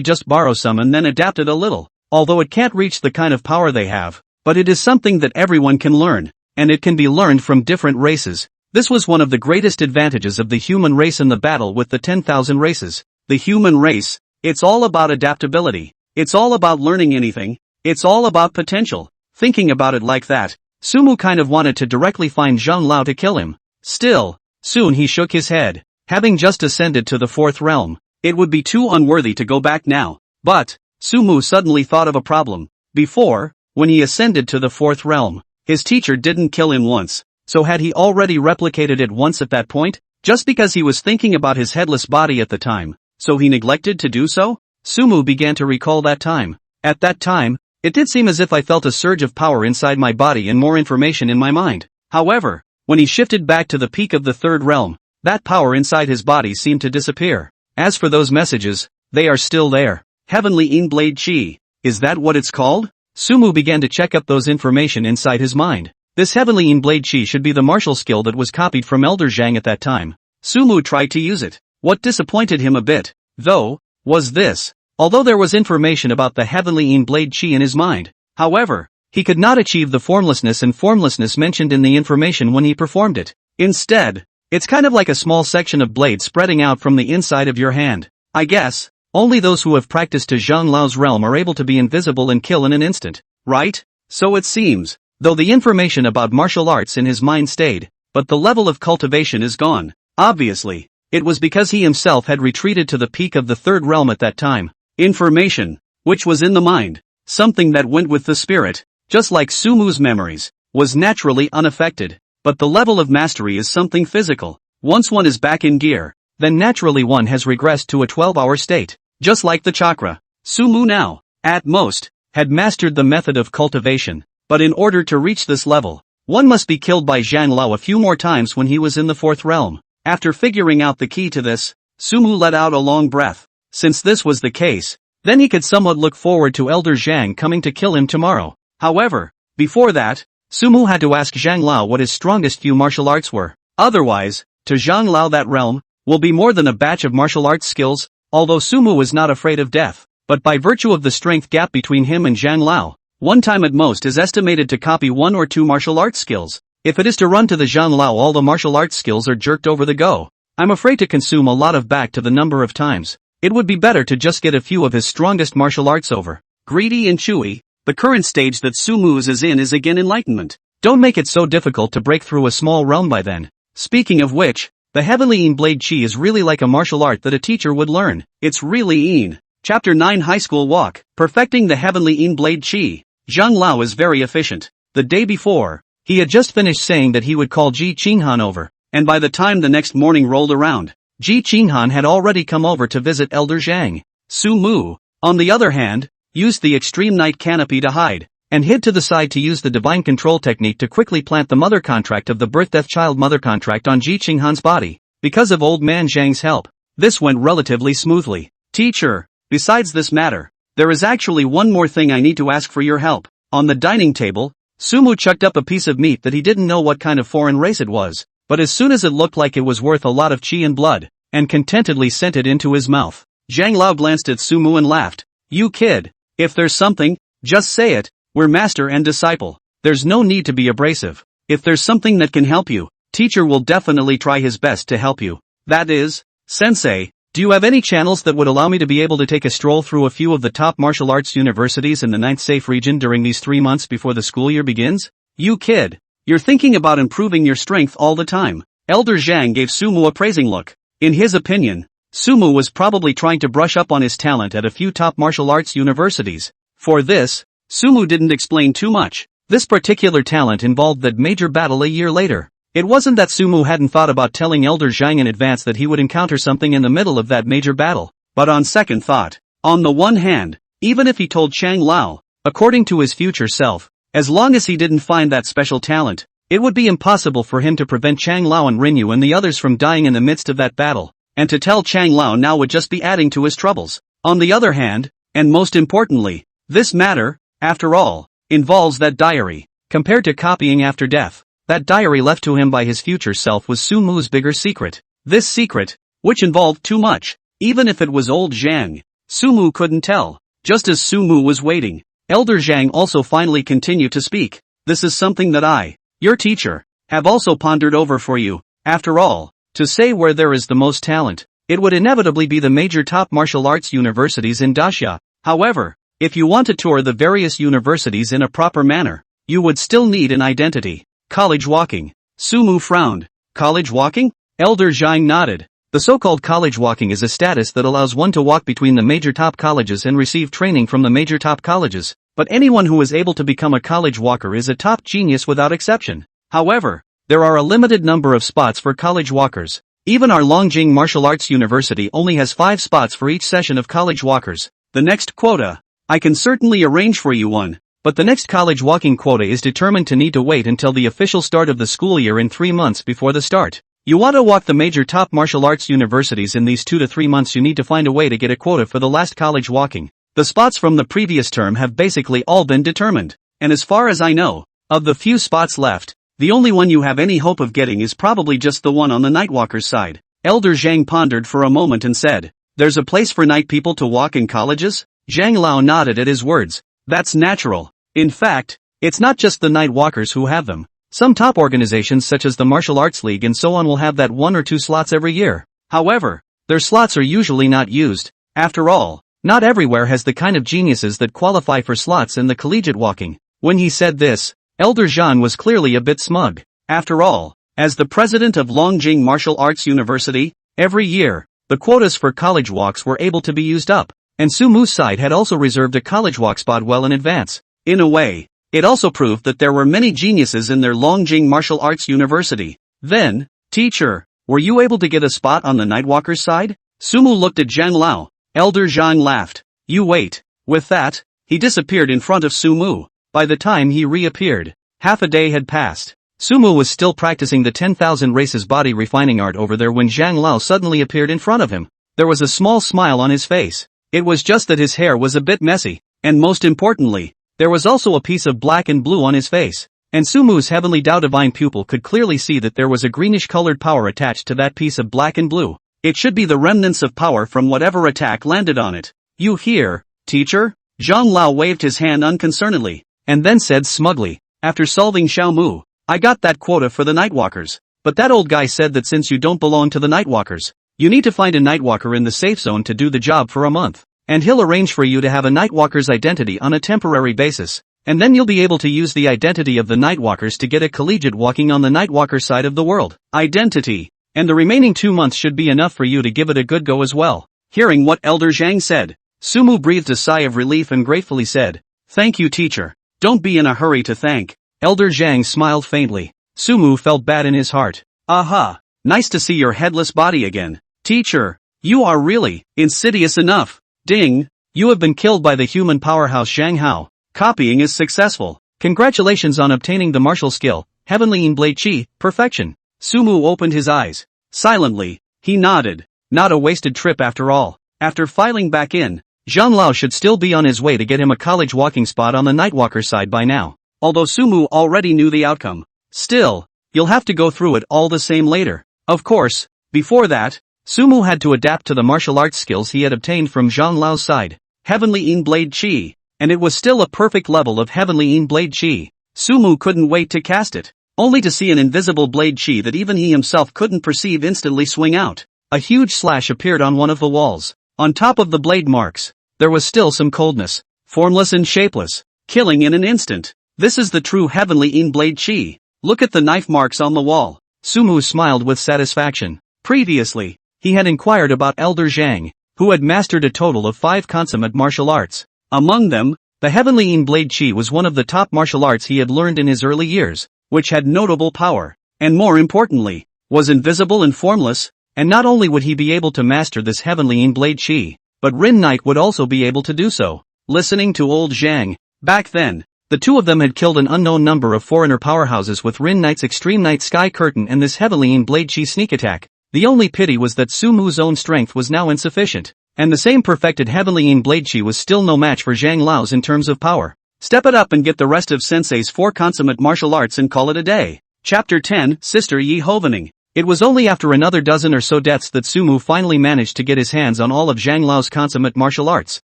[SPEAKER 1] just borrow some and then adapt it a little. Although it can't reach the kind of power they have, but it is something that everyone can learn, and it can be learned from different races. This was one of the greatest advantages of the human race in the battle with the 10,000 races. The human race, it's all about adaptability. It's all about learning anything. It's all about potential. Thinking about it like that, Sumu kind of wanted to directly find Zhang Lao to kill him. Still, soon he shook his head. Having just ascended to the 4th realm, it would be too unworthy to go back now. But Sumu suddenly thought of a problem. Before, when he ascended to the 4th realm, his teacher didn't kill him once. So had he already replicated it once at that point? Just because he was thinking about his headless body at the time, so he neglected to do so? Sumu began to recall that time. At that time, it did seem as if I felt a surge of power inside my body and more information in my mind. However, when he shifted back to the peak of the 3rd realm, that power inside his body seemed to disappear. As for those messages, they are still there. Heavenly In-Blade Chi, is that what it's called? Sumu began to check up those information inside his mind. This Heavenly In-Blade Chi should be the martial skill that was copied from Elder Zhang at that time. Sumu tried to use it. What disappointed him a bit, though, was this. Although there was information about the Heavenly In-Blade Chi in his mind, however, he could not achieve the formlessness and formlessness mentioned in the information when he performed it. Instead, it's kind of like a small section of blade spreading out from the inside of your hand. I guess, only those who have practiced to Zhang Lao's realm are able to be invisible and kill in an instant, right? So it seems, though the information about martial arts in his mind stayed, but the level of cultivation is gone. Obviously, it was because he himself had retreated to the peak of the 3rd realm at that time. Information, which was in the mind, something that went with the spirit, just like Sumu's memories, was naturally unaffected. But the level of mastery is something physical. Once one is back in gear, then naturally one has regressed to a 12-hour state. Just like the chakra, Sumu now, at most, had mastered the method of cultivation. But in order to reach this level, one must be killed by Zhang Lao a few more times when he was in the 4th realm. After figuring out the key to this, Sumu let out a long breath. Since this was the case, then he could somewhat look forward to Elder Zhang coming to kill him tomorrow. However, before that, Sumu had to ask Zhang Lao what his strongest few martial arts were. Otherwise, to Zhang Lao that realm will be more than a batch of martial arts skills. Although Sumu was not afraid of death, but by virtue of the strength gap between him and Zhang Lao, one time at most is estimated to copy 1 or 2 martial arts skills. If it is to run to the Zhang Lao, all the martial arts skills are jerked over the go. I'm afraid to consume a lot of back to the number of times. It would be better to just get a few of his strongest martial arts over. Greedy and chewy. The current stage that Sumu's is in is again enlightenment. Don't make it so difficult to break through a small realm by then. Speaking of which, the Heavenly In-Blade Chi is really like a martial art that a teacher would learn. It's really in. Chapter 9 High School Walk. Perfecting the Heavenly In-Blade Chi. Zhang Lao is very efficient. The day before, he had just finished saying that he would call Ji Qinghan over, and by the time the next morning rolled around, Ji Qinghan had already come over to visit Elder Zhang. Su Mu, on the other hand, used the extreme night canopy to hide. and hid to the side to use the divine control technique to quickly plant the mother contract of the birth-death-child mother contract on Ji Qinghan's body. Because of old man Zhang's help, this went relatively smoothly. Teacher, besides this matter, there is actually one more thing I need to ask for your help. On the dining table, Sumu chucked up a piece of meat that he didn't know what kind of foreign race it was, but as soon as it looked like it was worth a lot of qi and blood, and contentedly sent it into his mouth. Zhang Lao glanced at Sumu and laughed. You kid, if there's something, just say it, we're master and disciple. There's no need to be abrasive. If there's something that can help you, teacher will definitely try his best to help you. That is, sensei, do you have any channels that would allow me to be able to take a stroll through a few of the top martial arts universities in the 9th safe region during these 3 months before the school year begins? You kid, you're thinking about improving your strength all the time. Elder Zhang gave Sumu a praising look. In his opinion, Sumu was probably trying to brush up on his talent at a few top martial arts universities. For this, Sumu didn't explain too much. This particular talent involved that major battle a year later. It wasn't that Sumu hadn't thought about telling Elder Zhang in advance that he would encounter something in the middle of that major battle, but on second thought, on the one hand, even if he told Chang Lao, according to his future self, as long as he didn't find that special talent, it would be impossible for him to prevent Chang Lao and Rinyu and the others from dying in the midst of that battle, and to tell Chang Lao now would just be adding to his troubles. On the other hand, and most importantly, this matter, after all, involves that diary. Compared to copying after death, that diary left to him by his future self was Sumu's bigger secret. This secret, which involved too much, even if it was old Zhang, Sumu couldn't tell. Just as Sumu was waiting, Elder Zhang also finally continued to speak. This is something that I, your teacher, have also pondered over for you. After all, to say where there is the most talent, it would inevitably be the major top martial arts universities in Daxia. However, if you want to tour the various universities in a proper manner, you would still need an identity. College walking. Sumu frowned. College walking? Elder Zhang nodded. The so-called college walking is a status that allows one to walk between the major top colleges and receive training from the major top colleges, but anyone who is able to become a college walker is a top genius without exception. However, there are a limited number of spots for college walkers. Even our Longjing Martial Arts University only has 5 spots for each session of college walkers. The next quota. I can certainly arrange for you one. But the next college walking quota is determined to need to wait until the official start of the school year in 3 months before the start. You want to walk the major top martial arts universities in these 2 to 3 months, you need to find a way to get a quota for the last college walking. The spots from the previous term have basically all been determined. And as far as I know, of the few spots left, the only one you have any hope of getting is probably just the one on the Nightwalker's side. Elder Zhang pondered for a moment and said, there's a place for night people to walk in colleges? Zhang Lao nodded at his words. That's natural. In fact, it's not just the night walkers who have them. Some top organizations such as the Martial Arts League and so on will have that 1 or 2 slots every year. However, their slots are usually not used. After all, not everywhere has the kind of geniuses that qualify for slots in the collegiate walking. When he said this, Elder Zhan was clearly a bit smug. After all, as the president of Longjing Martial Arts University, every year, the quotas for college walks were able to be used up, and Sumu's side had also reserved a college walk spot well in advance. In a way, it also proved that there were many geniuses in their Longjing Martial Arts University. Then, teacher, were you able to get a spot on the Nightwalker's side? Sumu looked at Zhang Lao. Elder Zhang laughed. You wait. With that, he disappeared in front of Sumu. By the time he reappeared, half a day had passed. Sumu was still practicing the 10,000 races body refining art over there when Zhang Lao suddenly appeared in front of him. There was a small smile on his face. It was just that his hair was a bit messy, and most importantly, there was also a piece of black and blue on his face, and Sumu's heavenly Dao divine pupil could clearly see that there was a greenish-colored power attached to that piece of black and blue. It should be the remnants of power from whatever attack landed on it. You hear, teacher? Zhang Lao waved his hand unconcernedly, and then said smugly, after solving Xiao Mu, I got that quota for the Nightwalkers, but that old guy said that since you don't belong to the Nightwalkers, you need to find a Nightwalker in the safe zone to do the job for a month. And he'll arrange for you to have a Nightwalker's identity on a temporary basis, and then you'll be able to use the identity of the Nightwalkers to get a collegiate walking on the Nightwalker side of the world. Identity. And the remaining 2 months should be enough for you to give it a good go as well. Hearing what Elder Zhang said, Sumu breathed a sigh of relief and gratefully said, Thank you, teacher. Don't be in a hurry to thank. Elder Zhang smiled faintly. Sumu felt bad in his heart. Aha! Nice to see your headless body again. Teacher, you are really insidious enough. Ding, you have been killed by the human powerhouse Zhang Hao. Copying is successful. Congratulations on obtaining the martial skill, Heavenly Blade Chi, perfection. Sumu opened his eyes. Silently, he nodded. Not a wasted trip after all. After filing back in, Zhang Lao should still be on his way to get him a college walking spot on the Nightwalker side by now. Although Sumu already knew the outcome. Still, you'll have to go through it all the same later. Of course, before that, Sumu had to adapt to the martial arts skills he had obtained from Zhang Lao's side. Heavenly Blade Chi. And it was still a perfect level of Heavenly Blade Chi. Sumu couldn't wait to cast it, only to see an invisible blade chi that even he himself couldn't perceive instantly swing out. A huge slash appeared on one of the walls. On top of the blade marks, there was still some coldness, formless and shapeless, killing in an instant. This is the true Heavenly Blade Chi. Look at the knife marks on the wall. Sumu smiled with satisfaction. Previously, he had inquired about Elder Zhang, who had mastered a total of 5 consummate martial arts. Among them, the Heavenly Blade Chi was one of the top martial arts he had learned in his early years, which had notable power, and more importantly, was invisible and formless, and not only would he be able to master this Heavenly Blade Chi, but Rin Knight would also be able to do so. Listening to old Zhang, back then, the two of them had killed an unknown number of foreigner powerhouses with Rin Knight's Extreme Night Sky Curtain and this Heavenly Blade Chi sneak attack. The only pity was that Sumu's own strength was now insufficient, and the same perfected Heavenly Blade Chi was still no match for Zhang Lao's in terms of power. Step it up and get the rest of Sensei's 4 consummate martial arts and call it a day. Chapter 10, Sister Yi Hovening. It was only after another dozen or so deaths that Sumu finally managed to get his hands on all of Zhang Lao's consummate martial arts,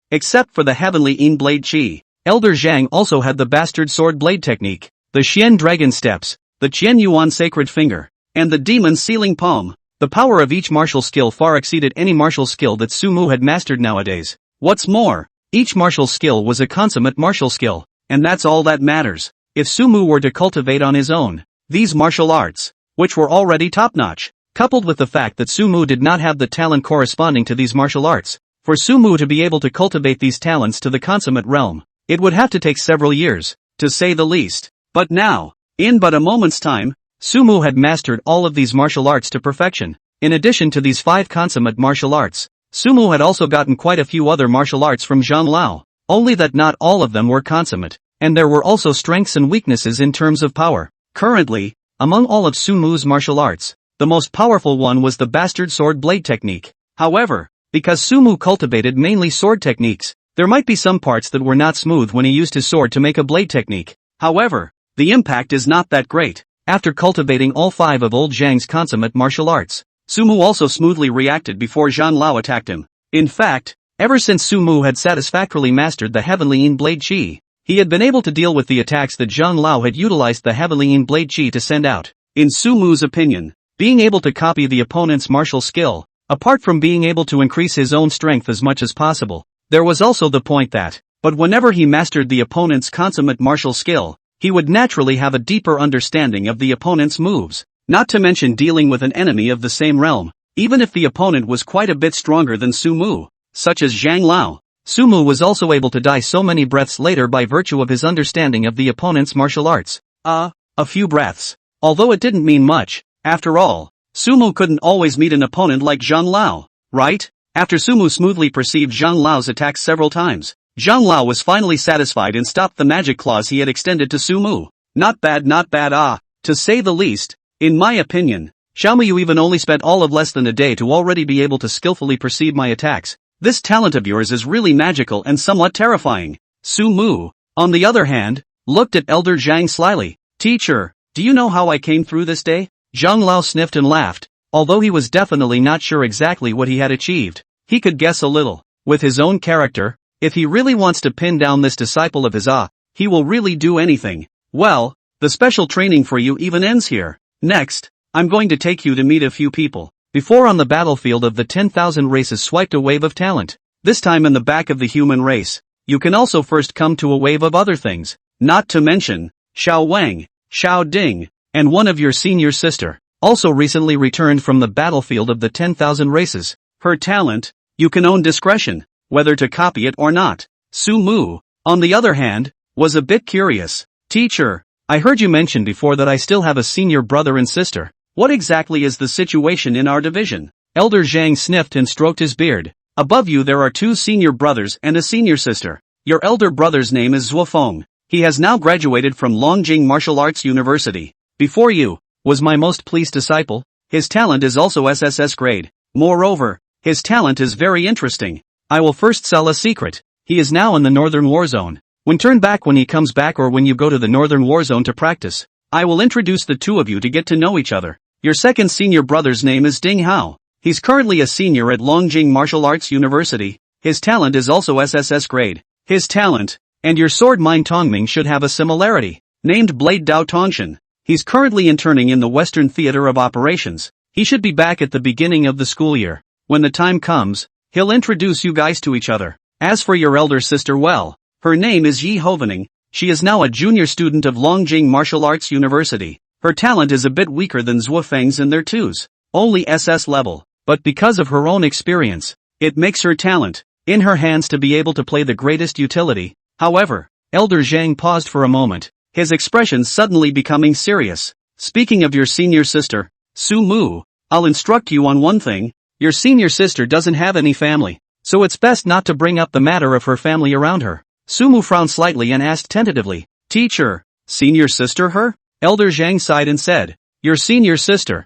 [SPEAKER 1] except for the Heavenly Blade Chi. Elder Zhang also had the Bastard Sword Blade Technique, the Xian Dragon Steps, the Qian Yuan Sacred Finger, and the Demon Sealing Palm. The power of each martial skill far exceeded any martial skill that Sumu had mastered nowadays. What's more, each martial skill was a consummate martial skill, and that's all that matters. If Sumu were to cultivate on his own these martial arts, which were already top-notch, coupled with the fact that Sumu did not have the talent corresponding to these martial arts, for Sumu to be able to cultivate these talents to the consummate realm, it would have to take several years, to say the least. But now, in but a moment's time, Sumu had mastered all of these martial arts to perfection. In addition to these 5 consummate martial arts, Sumu had also gotten quite a few other martial arts from Zhang Lao, only that not all of them were consummate, and there were also strengths and weaknesses in terms of power. Currently, among all of Sumu's martial arts, the most powerful one was the Bastard Sword Blade Technique. However, because Sumu cultivated mainly sword techniques, there might be some parts that were not smooth when he used his sword to make a blade technique. However, the impact is not that great. After cultivating all 5 of old Zhang's consummate martial arts, Sumu also smoothly reacted before Zhang Lao attacked him. In fact, ever since Sumu had satisfactorily mastered the Heavenly Blade Chi, he had been able to deal with the attacks that Zhang Lao had utilized the Heavenly Blade Chi to send out. In Sumu's opinion, being able to copy the opponent's martial skill, apart from being able to increase his own strength as much as possible, there was also the point that, but whenever he mastered the opponent's consummate martial skill, he would naturally have a deeper understanding of the opponent's moves, not to mention dealing with an enemy of the same realm, even if the opponent was quite a bit stronger than Sumu, such as Zhang Lao. Sumu was also able to die so many breaths later by virtue of his understanding of the opponent's martial arts. A few breaths. Although it didn't mean much, after all, Sumu couldn't always meet an opponent like Zhang Lao, right? After Sumu smoothly perceived Zhang Lao's attacks several times, Zhang Lao was finally satisfied and stopped the magic claws he had extended to Sumu. Not bad, to say the least. In my opinion, Xiaomi, you even only spent all of less than a day to already be able to skillfully perceive my attacks. This talent of yours is really magical and somewhat terrifying. Sumu, on the other hand, looked at Elder Zhang slyly. Teacher, do you know how I came through this day? Zhang Lao sniffed and laughed, although he was definitely not sure exactly what he had achieved. He could guess a little. With his own character, if he really wants to pin down this disciple of his, he will really do anything. Well, the special training for you even ends here. Next, I'm going to take you to meet a few people. Before on the battlefield of the 10,000 races swiped a wave of talent. This time in the back of the human race. You can also first come to a wave of other things. Not to mention, Xiao Wang, Xiao Ding, and one of your senior sister, also recently returned from the battlefield of the 10,000 races. Her talent, you can own discretion, whether to copy it or not. Sumu, on the other hand, was a bit curious. Teacher, I heard you mention before that I still have a senior brother and sister. What exactly is the situation in our division? Elder Zhang sniffed and stroked his beard. Above you there are 2 senior brothers and a senior sister. Your elder brother's name is Zuofeng. He has now graduated from Longjing Martial Arts University. Before you, was my most pleased disciple. His talent is also SSS grade. Moreover, his talent is very interesting. I will first sell a secret. He is now in the Northern War Zone. When turn back when he comes back or when you go to the Northern War Zone to practice, I will introduce the two of you to get to know each other. Your second senior brother's name is Ding Hao. He's currently a senior at Longjing Martial Arts University. His talent is also SSS grade. His talent, and your sword Mine Tongming should have a similarity. Named Blade Dao Tongshan. He's currently interning in the Western Theater of Operations. He should be back at the beginning of the school year. When the time comes, he'll introduce you guys to each other. As for your elder sister, well, her name is Yi Hovening. She is now a junior student of Longjing Martial Arts University. Her talent is a bit weaker than Zuofeng's in their twos. Only SS level. But because of her own experience, it makes her talent in her hands to be able to play the greatest utility. However, Elder Zhang paused for a moment, his expression suddenly becoming serious. Speaking of your senior sister, Su Mu, I'll instruct you on one thing. Your senior sister doesn't have any family, so it's best not to bring up the matter of her family around her. Su Mu frowned slightly and asked tentatively, Teacher, senior sister her? Elder Zhang sighed and said, Your senior sister,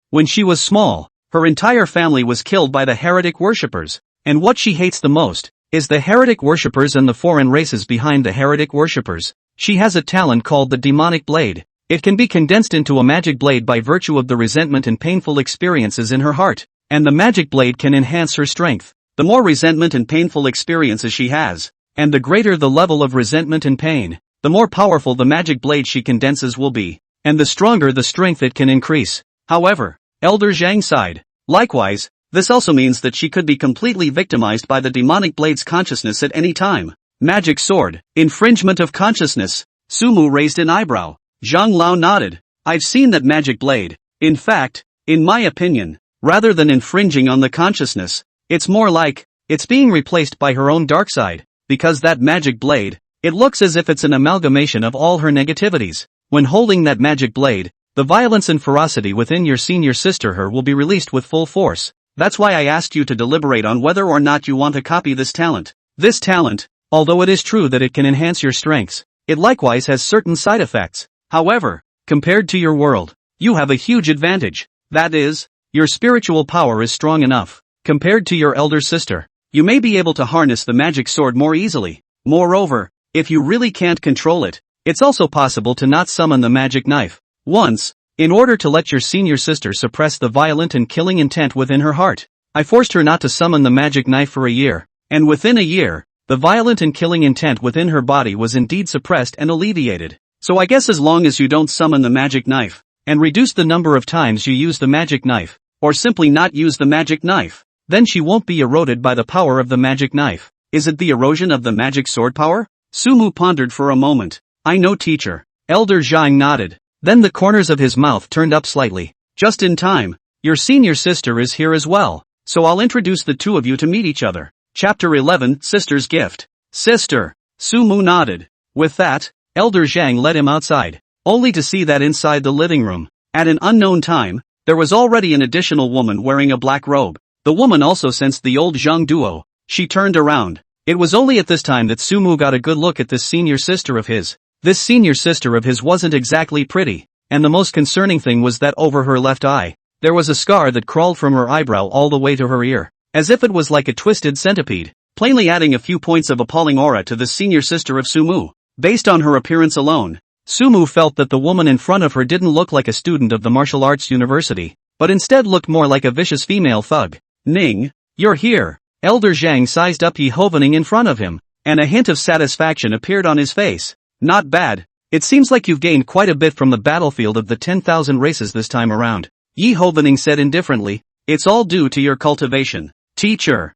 [SPEAKER 1] when she was small, her entire family was killed by the heretic worshippers, and what she hates the most is the heretic worshippers and the foreign races behind the heretic worshippers. She has a talent called the demonic blade. It can be condensed into a magic blade by virtue of the resentment and painful experiences in her heart, and the magic blade can enhance her strength. The more resentment and painful experiences she has, and the greater the level of resentment and pain, the more powerful the magic blade she condenses will be, and the stronger the strength it can increase. However, Elder Zhang sighed. Likewise, this also means that she could be completely victimized by the demonic blade's consciousness at any time. Magic sword, infringement of consciousness. Su Mu raised an eyebrow. Zhang Lao nodded. I've seen that magic blade. In fact, in my opinion, rather than infringing on the consciousness, it's more like, it's being replaced by her own dark side, because that magic blade, it looks as if it's an amalgamation of all her negativities. When holding that magic blade, the violence and ferocity within your senior sister her will be released with full force. That's why I asked you to deliberate on whether or not you want to copy this talent. This talent, although it is true that it can enhance your strengths, it likewise has certain side effects. However, compared to your world, you have a huge advantage. That is, your spiritual power is strong enough. Compared to your elder sister, you may be able to harness the magic sword more easily. Moreover, if you really can't control it, it's also possible to not summon the magic knife. Once, in order to let your senior sister suppress the violent and killing intent within her heart, I forced her not to summon the magic knife for a year, and within a year, the violent and killing intent within her body was indeed suppressed and alleviated. So I guess as long as you don't summon the magic knife, and reduce the number of times you use the magic knife, or simply not use the magic knife, then she won't be eroded by the power of the magic knife. Is it the erosion of the magic sword power? Su Mu pondered for a moment. I know, teacher. Elder Zhang nodded. Then the corners of his mouth turned up slightly. Just in time. Your senior sister is here as well, so I'll introduce the two of you to meet each other. Chapter 11, Sister's Gift. Sister. Su Mu nodded. With that, Elder Zhang led him outside, only to see that inside the living room, at an unknown time, there was already an additional woman wearing a black robe. The woman also sensed the old Zhang duo. She turned around. It was only at this time that Su Mu got a good look at this senior sister of his. This senior sister of his wasn't exactly pretty, and the most concerning thing was that over her left eye, there was a scar that crawled from her eyebrow all the way to her ear, as if it was like a twisted centipede, plainly adding a few points of appalling aura to the senior sister of Su Mu. Based on her appearance alone, Su Mu felt that the woman in front of her didn't look like a student of the martial arts university, but instead looked more like a vicious female thug. Ning, you're here. Elder Zhang sized up Yi Hovening in front of him, and a hint of satisfaction appeared on his face. Not bad. It seems like you've gained quite a bit from the battlefield of the 10,000 races this time around. Yi Hovening said indifferently. It's all due to your cultivation. Teacher,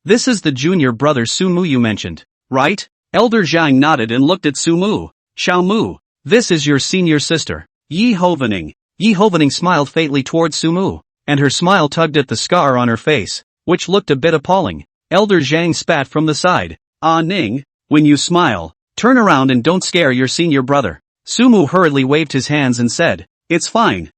[SPEAKER 1] this is the junior brother Su Mu you mentioned, right? Elder Zhang nodded and looked at Su Mu. Xiao Mu, this is your senior sister, Yi Hovening. Yi Hovening smiled faintly towards Su Mu, and her smile tugged at the scar on her face, which looked a bit appalling. Elder Zhang spat from the side. Ah Ning, when you smile, turn around and don't scare your senior brother. Su Mu hurriedly waved his hands and said, It's fine.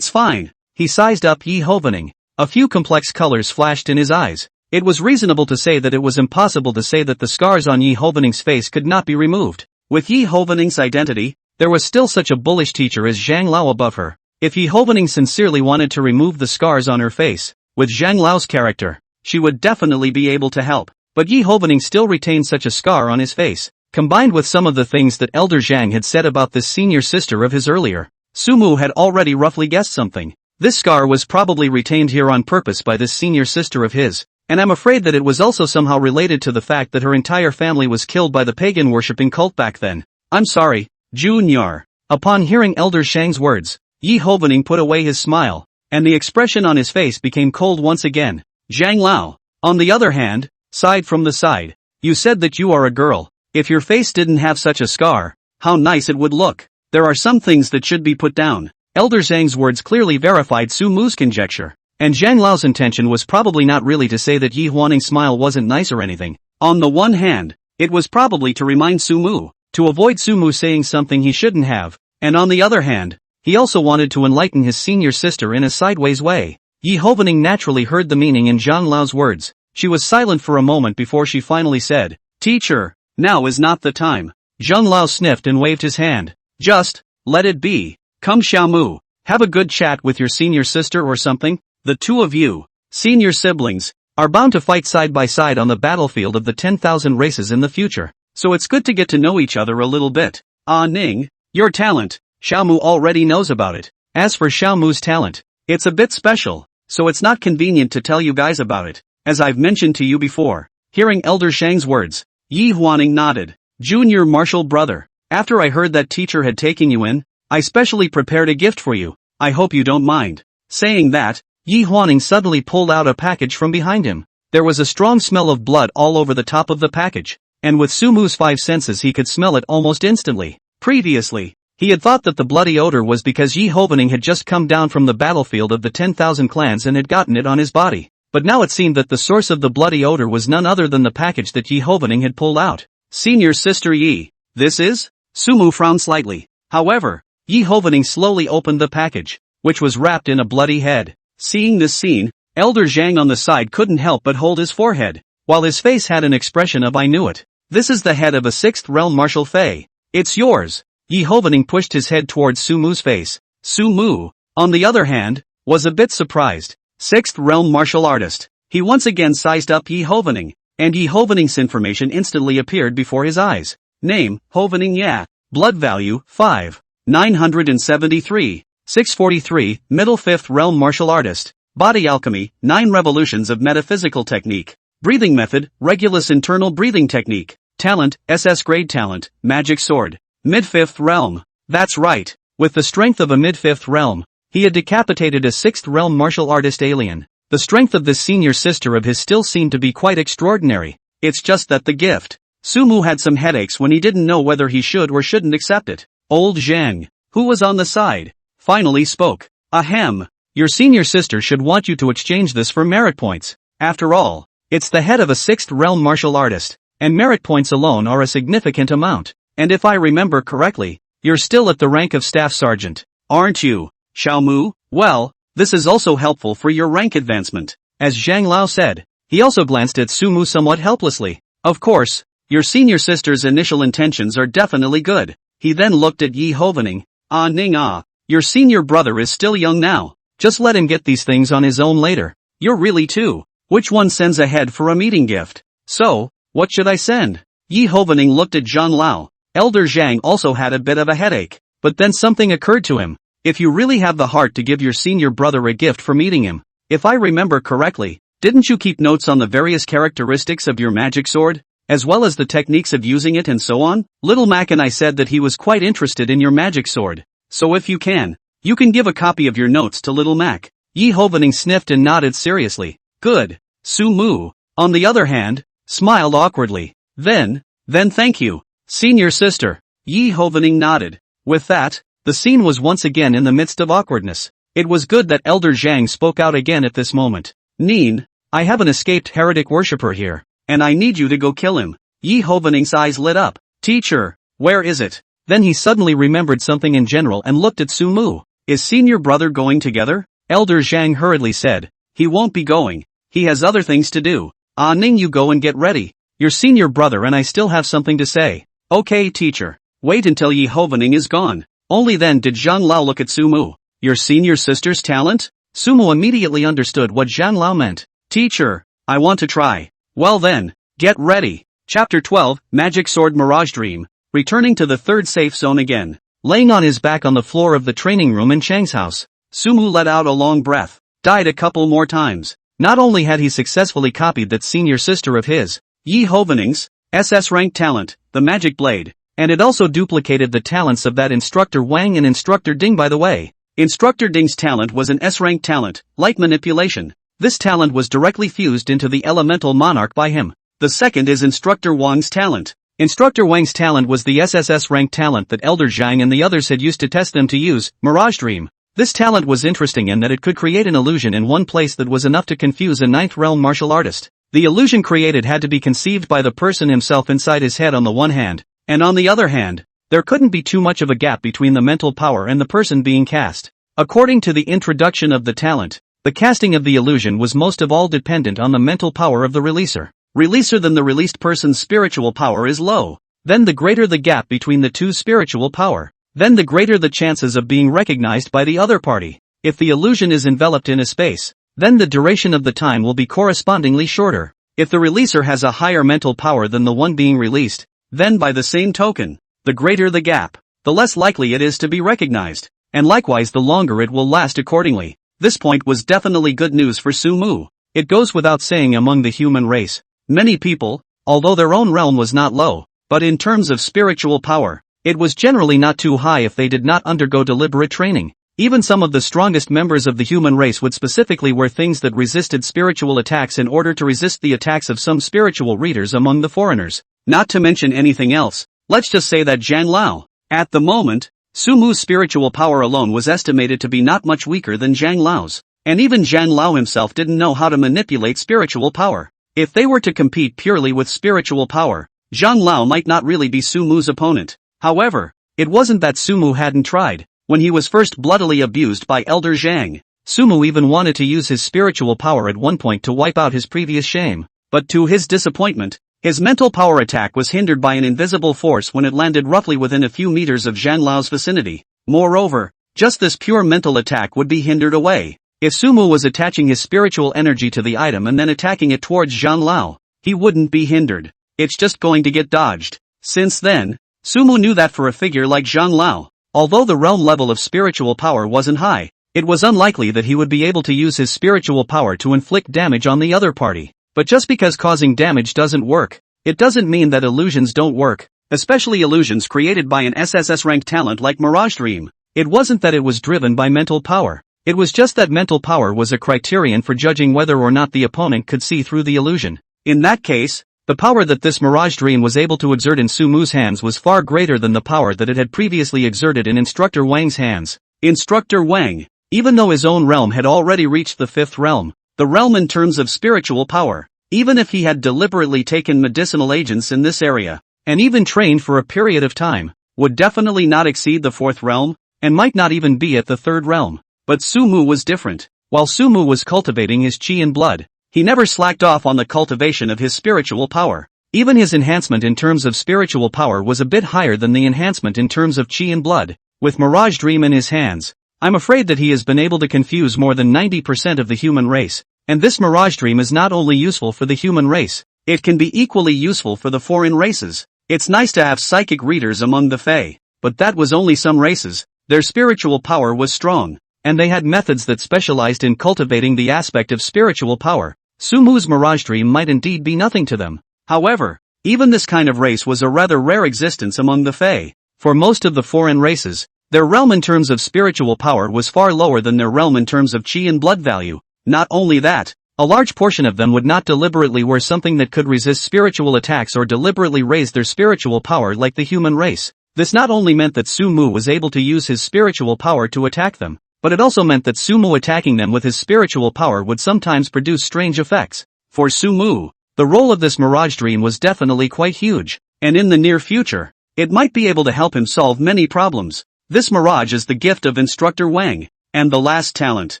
[SPEAKER 1] He sized up Yi Hovening. A few complex colors flashed in his eyes. It was reasonable to say that it was impossible to say that the scars on Yi Hovening's face could not be removed. With Yi Hovening's identity, there was still such a bullish teacher as Zhang Lao above her. If Yi Hovening sincerely wanted to remove the scars on her face, with Zhang Lao's character, she would definitely be able to help. But Yi Hovening still retained such a scar on his face, combined with some of the things that Elder Zhang had said about this senior sister of his earlier. Sumu had already roughly guessed something. This scar was probably retained here on purpose by this senior sister of his, and I'm afraid that it was also somehow related to the fact that her entire family was killed by the pagan-worshipping cult back then. I'm sorry, Junior. Upon hearing Elder Zhang's words, Yi Hovening put away his smile, and the expression on his face became cold once again. Zhang Lao, on the other hand, sighed from the side. You said that you are a girl. If your face didn't have such a scar, how nice it would look. There are some things that should be put down. Elder Zhang's words clearly verified Su Mu's conjecture, and Zhang Lao's intention was probably not really to say that Yi Hovening's smile wasn't nice or anything. On the one hand, it was probably to remind Su Mu, to avoid Su Mu saying something he shouldn't have, and on the other hand, he also wanted to enlighten his senior sister in a sideways way. Yi Hovening naturally heard the meaning in Zhang Lao's words. She was silent for a moment before she finally said, "Teacher, now is not the time." Zhang Lao sniffed and waved his hand. "Just, let it be. Come Xiaomu, have a good chat with your senior sister or something. The two of you, senior siblings, are bound to fight side by side on the battlefield of the 10,000 races in the future, so it's good to get to know each other a little bit. Ah Ning, your talent, Xiaomu already knows about it. As for Xiaomu's talent, it's a bit special, so it's not convenient to tell you guys about it, as I've mentioned to you before." Hearing Elder Zhang's words, Yi Hovening nodded. "Junior martial brother, after I heard that teacher had taken you in, I specially prepared a gift for you. I hope you don't mind." Saying that, Yi Hovening suddenly pulled out a package from behind him. There was a strong smell of blood all over the top of the package, and with Su Mu's five senses he could smell it almost instantly. Previously, he had thought that the bloody odor was because Yi Hovening had just come down from the battlefield of the 10,000 clans and had gotten it on his body. But now it seemed that the source of the bloody odor was none other than the package that Yi Hovening had pulled out. "Senior sister Yi, this is?" Su Mu frowned slightly. However, Yi Hovening slowly opened the package, which was wrapped in a bloody head. Seeing this scene, Elder Zhang on the side couldn't help but hold his forehead, while his face had an expression of "I knew it. This is the head of a 6th realm martial Fei. It's yours." Yi Hovening pushed his head towards Su Mu's face. Su Mu, on the other hand, was a bit surprised. 6th realm martial artist. He once again sized up Yi Hovening, and Yi Hovening's information instantly appeared before his eyes. Name, Hovening Ya. Blood value, 5. 973. 643, middle 5th realm martial artist. Body alchemy, 9 revolutions of metaphysical technique. Breathing method, Regulus internal breathing technique. Talent, SS grade talent, magic sword. Mid 5th realm. That's right. With the strength of a mid 5th realm, he had decapitated a 6th realm martial artist alien. The strength of this senior sister of his still seemed to be quite extraordinary. It's just that the gift. Su Mu had some headaches when he didn't know whether he should or shouldn't accept it. Old Zhang, who was on the side, finally spoke. "Ahem, your senior sister should want you to exchange this for merit points. After all, it's the head of a 6th realm martial artist, and merit points alone are a significant amount. And if I remember correctly, you're still at the rank of staff sergeant, aren't you, Xiaomu? Well, this is also helpful for your rank advancement." As Zhang Lao said, he also glanced at Su Mu somewhat helplessly. "Of course, your senior sister's initial intentions are definitely good." He then looked at Yi Hovening. "Ah Ning ah, your senior brother is still young now. Just let him get these things on his own later. You're really too. Which one sends ahead for a meeting gift? So, what should I send?" Yi Hovening looked at Zhang Lao. Elder Zhang also had a bit of a headache, but then something occurred to him. If you really have the heart to give your senior brother a gift for meeting him, if I remember correctly, didn't you keep notes on the various characteristics of your magic sword, as well as the techniques of using it and so on? Little Mac and I said that he was quite interested in your magic sword, so if you can give a copy of your notes to Little Mac. Yi Hovening sniffed and nodded seriously. Good. Su Mu, on the other hand, smiled awkwardly. Then thank you, senior sister. Yi Hovening nodded. With that, the scene was once again in the midst of awkwardness. It was good that Elder Zhang spoke out again at this moment. "Nin, I have an escaped heretic worshipper here, and I need you to go kill him." Yi Hovening's eyes lit up. "Teacher, where is it?" Then he suddenly remembered something in general and looked at Su Mu. "Is senior brother going together?" Elder Zhang hurriedly said. "He won't be going. He has other things to do." Ah Ning, you go and get ready. Your senior brother and I still have something to say. Okay teacher. Wait until Yi Hovening is gone. Only then did Zhang Lao look at Sumu. Your senior sister's talent? Sumu immediately understood what Zhang Lao meant. Teacher, I want to try. Well then, get ready. Chapter 12, Magic Sword Mirage Dream. Returning to the third safe zone again. Laying on his back on the floor of the training room in Chang's house, Sumu let out a long breath. Died a couple more times. Not only had he successfully copied that senior sister of his, Yi Hovening's, SS rank talent, the Magic Blade, and it also duplicated the talents of that Instructor Wang and Instructor Ding by the way. Instructor Ding's talent was an S-rank talent, Light Manipulation. This talent was directly fused into the Elemental Monarch by him. The second is Instructor Wang's talent. Instructor Wang's talent was the SSS rank talent that Elder Zhang and the others had used to test them to use, Mirage Dream. This talent was interesting in that it could create an illusion in one place that was enough to confuse a ninth realm martial artist. The illusion created had to be conceived by the person himself inside his head on the one hand, and on the other hand, there couldn't be too much of a gap between the mental power and the person being cast. According to the introduction of the talent, the casting of the illusion was most of all dependent on the mental power of the releaser. Releaser than the released person's spiritual power is low. Then the greater the gap between the two spiritual power, then the greater the chances of being recognized by the other party. If the illusion is enveloped in a space, then the duration of the time will be correspondingly shorter. If the releaser has a higher mental power than the one being released, then by the same token, the greater the gap, the less likely it is to be recognized, and likewise the longer it will last accordingly. This point was definitely good news for Sumu. It goes without saying among the human race, many people, although their own realm was not low, but in terms of spiritual power, it was generally not too high if they did not undergo deliberate training. Even some of the strongest members of the human race would specifically wear things that resisted spiritual attacks in order to resist the attacks of some spiritual readers among the foreigners. Not to mention anything else, let's just say that Zhang Lao. At the moment, Sumu's spiritual power alone was estimated to be not much weaker than Zhang Lao's, and even Zhang Lao himself didn't know how to manipulate spiritual power. If they were to compete purely with spiritual power, Zhang Lao might not really be Sumu's opponent. However, it wasn't that Sumu hadn't tried. When he was first bloodily abused by Elder Zhang, Sumu even wanted to use his spiritual power at one point to wipe out his previous shame. But to his disappointment, his mental power attack was hindered by an invisible force when it landed roughly within a few meters of Zhang Lao's vicinity. Moreover, just this pure mental attack would be hindered away. If Sumu was attaching his spiritual energy to the item and then attacking it towards Zhang Lao, he wouldn't be hindered. It's just going to get dodged. Since then, Sumu knew that for a figure like Zhang Lao, although the realm level of spiritual power wasn't high, it was unlikely that he would be able to use his spiritual power to inflict damage on the other party. But just because causing damage doesn't work, it doesn't mean that illusions don't work, especially illusions created by an SSS ranked talent like Mirage Dream. It wasn't that it was driven by mental power, it was just that mental power was a criterion for judging whether or not the opponent could see through the illusion. In that case, the power that this Mirage Dream was able to exert in Sumu's hands was far greater than the power that it had previously exerted in Instructor Wang's hands. Instructor Wang, even though his own realm had already reached the fifth realm, the realm in terms of spiritual power, even if he had deliberately taken medicinal agents in this area, and even trained for a period of time, would definitely not exceed the fourth realm, and might not even be at the third realm. But Sumu was different. While Sumu was cultivating his chi and blood, he never slacked off on the cultivation of his spiritual power. Even his enhancement in terms of spiritual power was a bit higher than the enhancement in terms of chi and blood. With Mirage Dream in his hands, I'm afraid that he has been able to confuse more than 90% of the human race. And this Mirage Dream is not only useful for the human race, it can be equally useful for the foreign races. It's nice to have psychic readers among the Fae, but that was only some races. Their spiritual power was strong, and they had methods that specialized in cultivating the aspect of spiritual power. Sumu's Mirage Dream might indeed be nothing to them. However, even this kind of race was a rather rare existence among the Fae. For most of the foreign races, their realm in terms of spiritual power was far lower than their realm in terms of chi and blood value. Not only that, a large portion of them would not deliberately wear something that could resist spiritual attacks or deliberately raise their spiritual power like the human race. This not only meant that Sumu was able to use his spiritual power to attack them, but it also meant that Sumu attacking them with his spiritual power would sometimes produce strange effects. For Sumu, the role of this Mirage Dream was definitely quite huge, and in the near future, it might be able to help him solve many problems. This Mirage is the gift of Instructor Wang, and the last talent.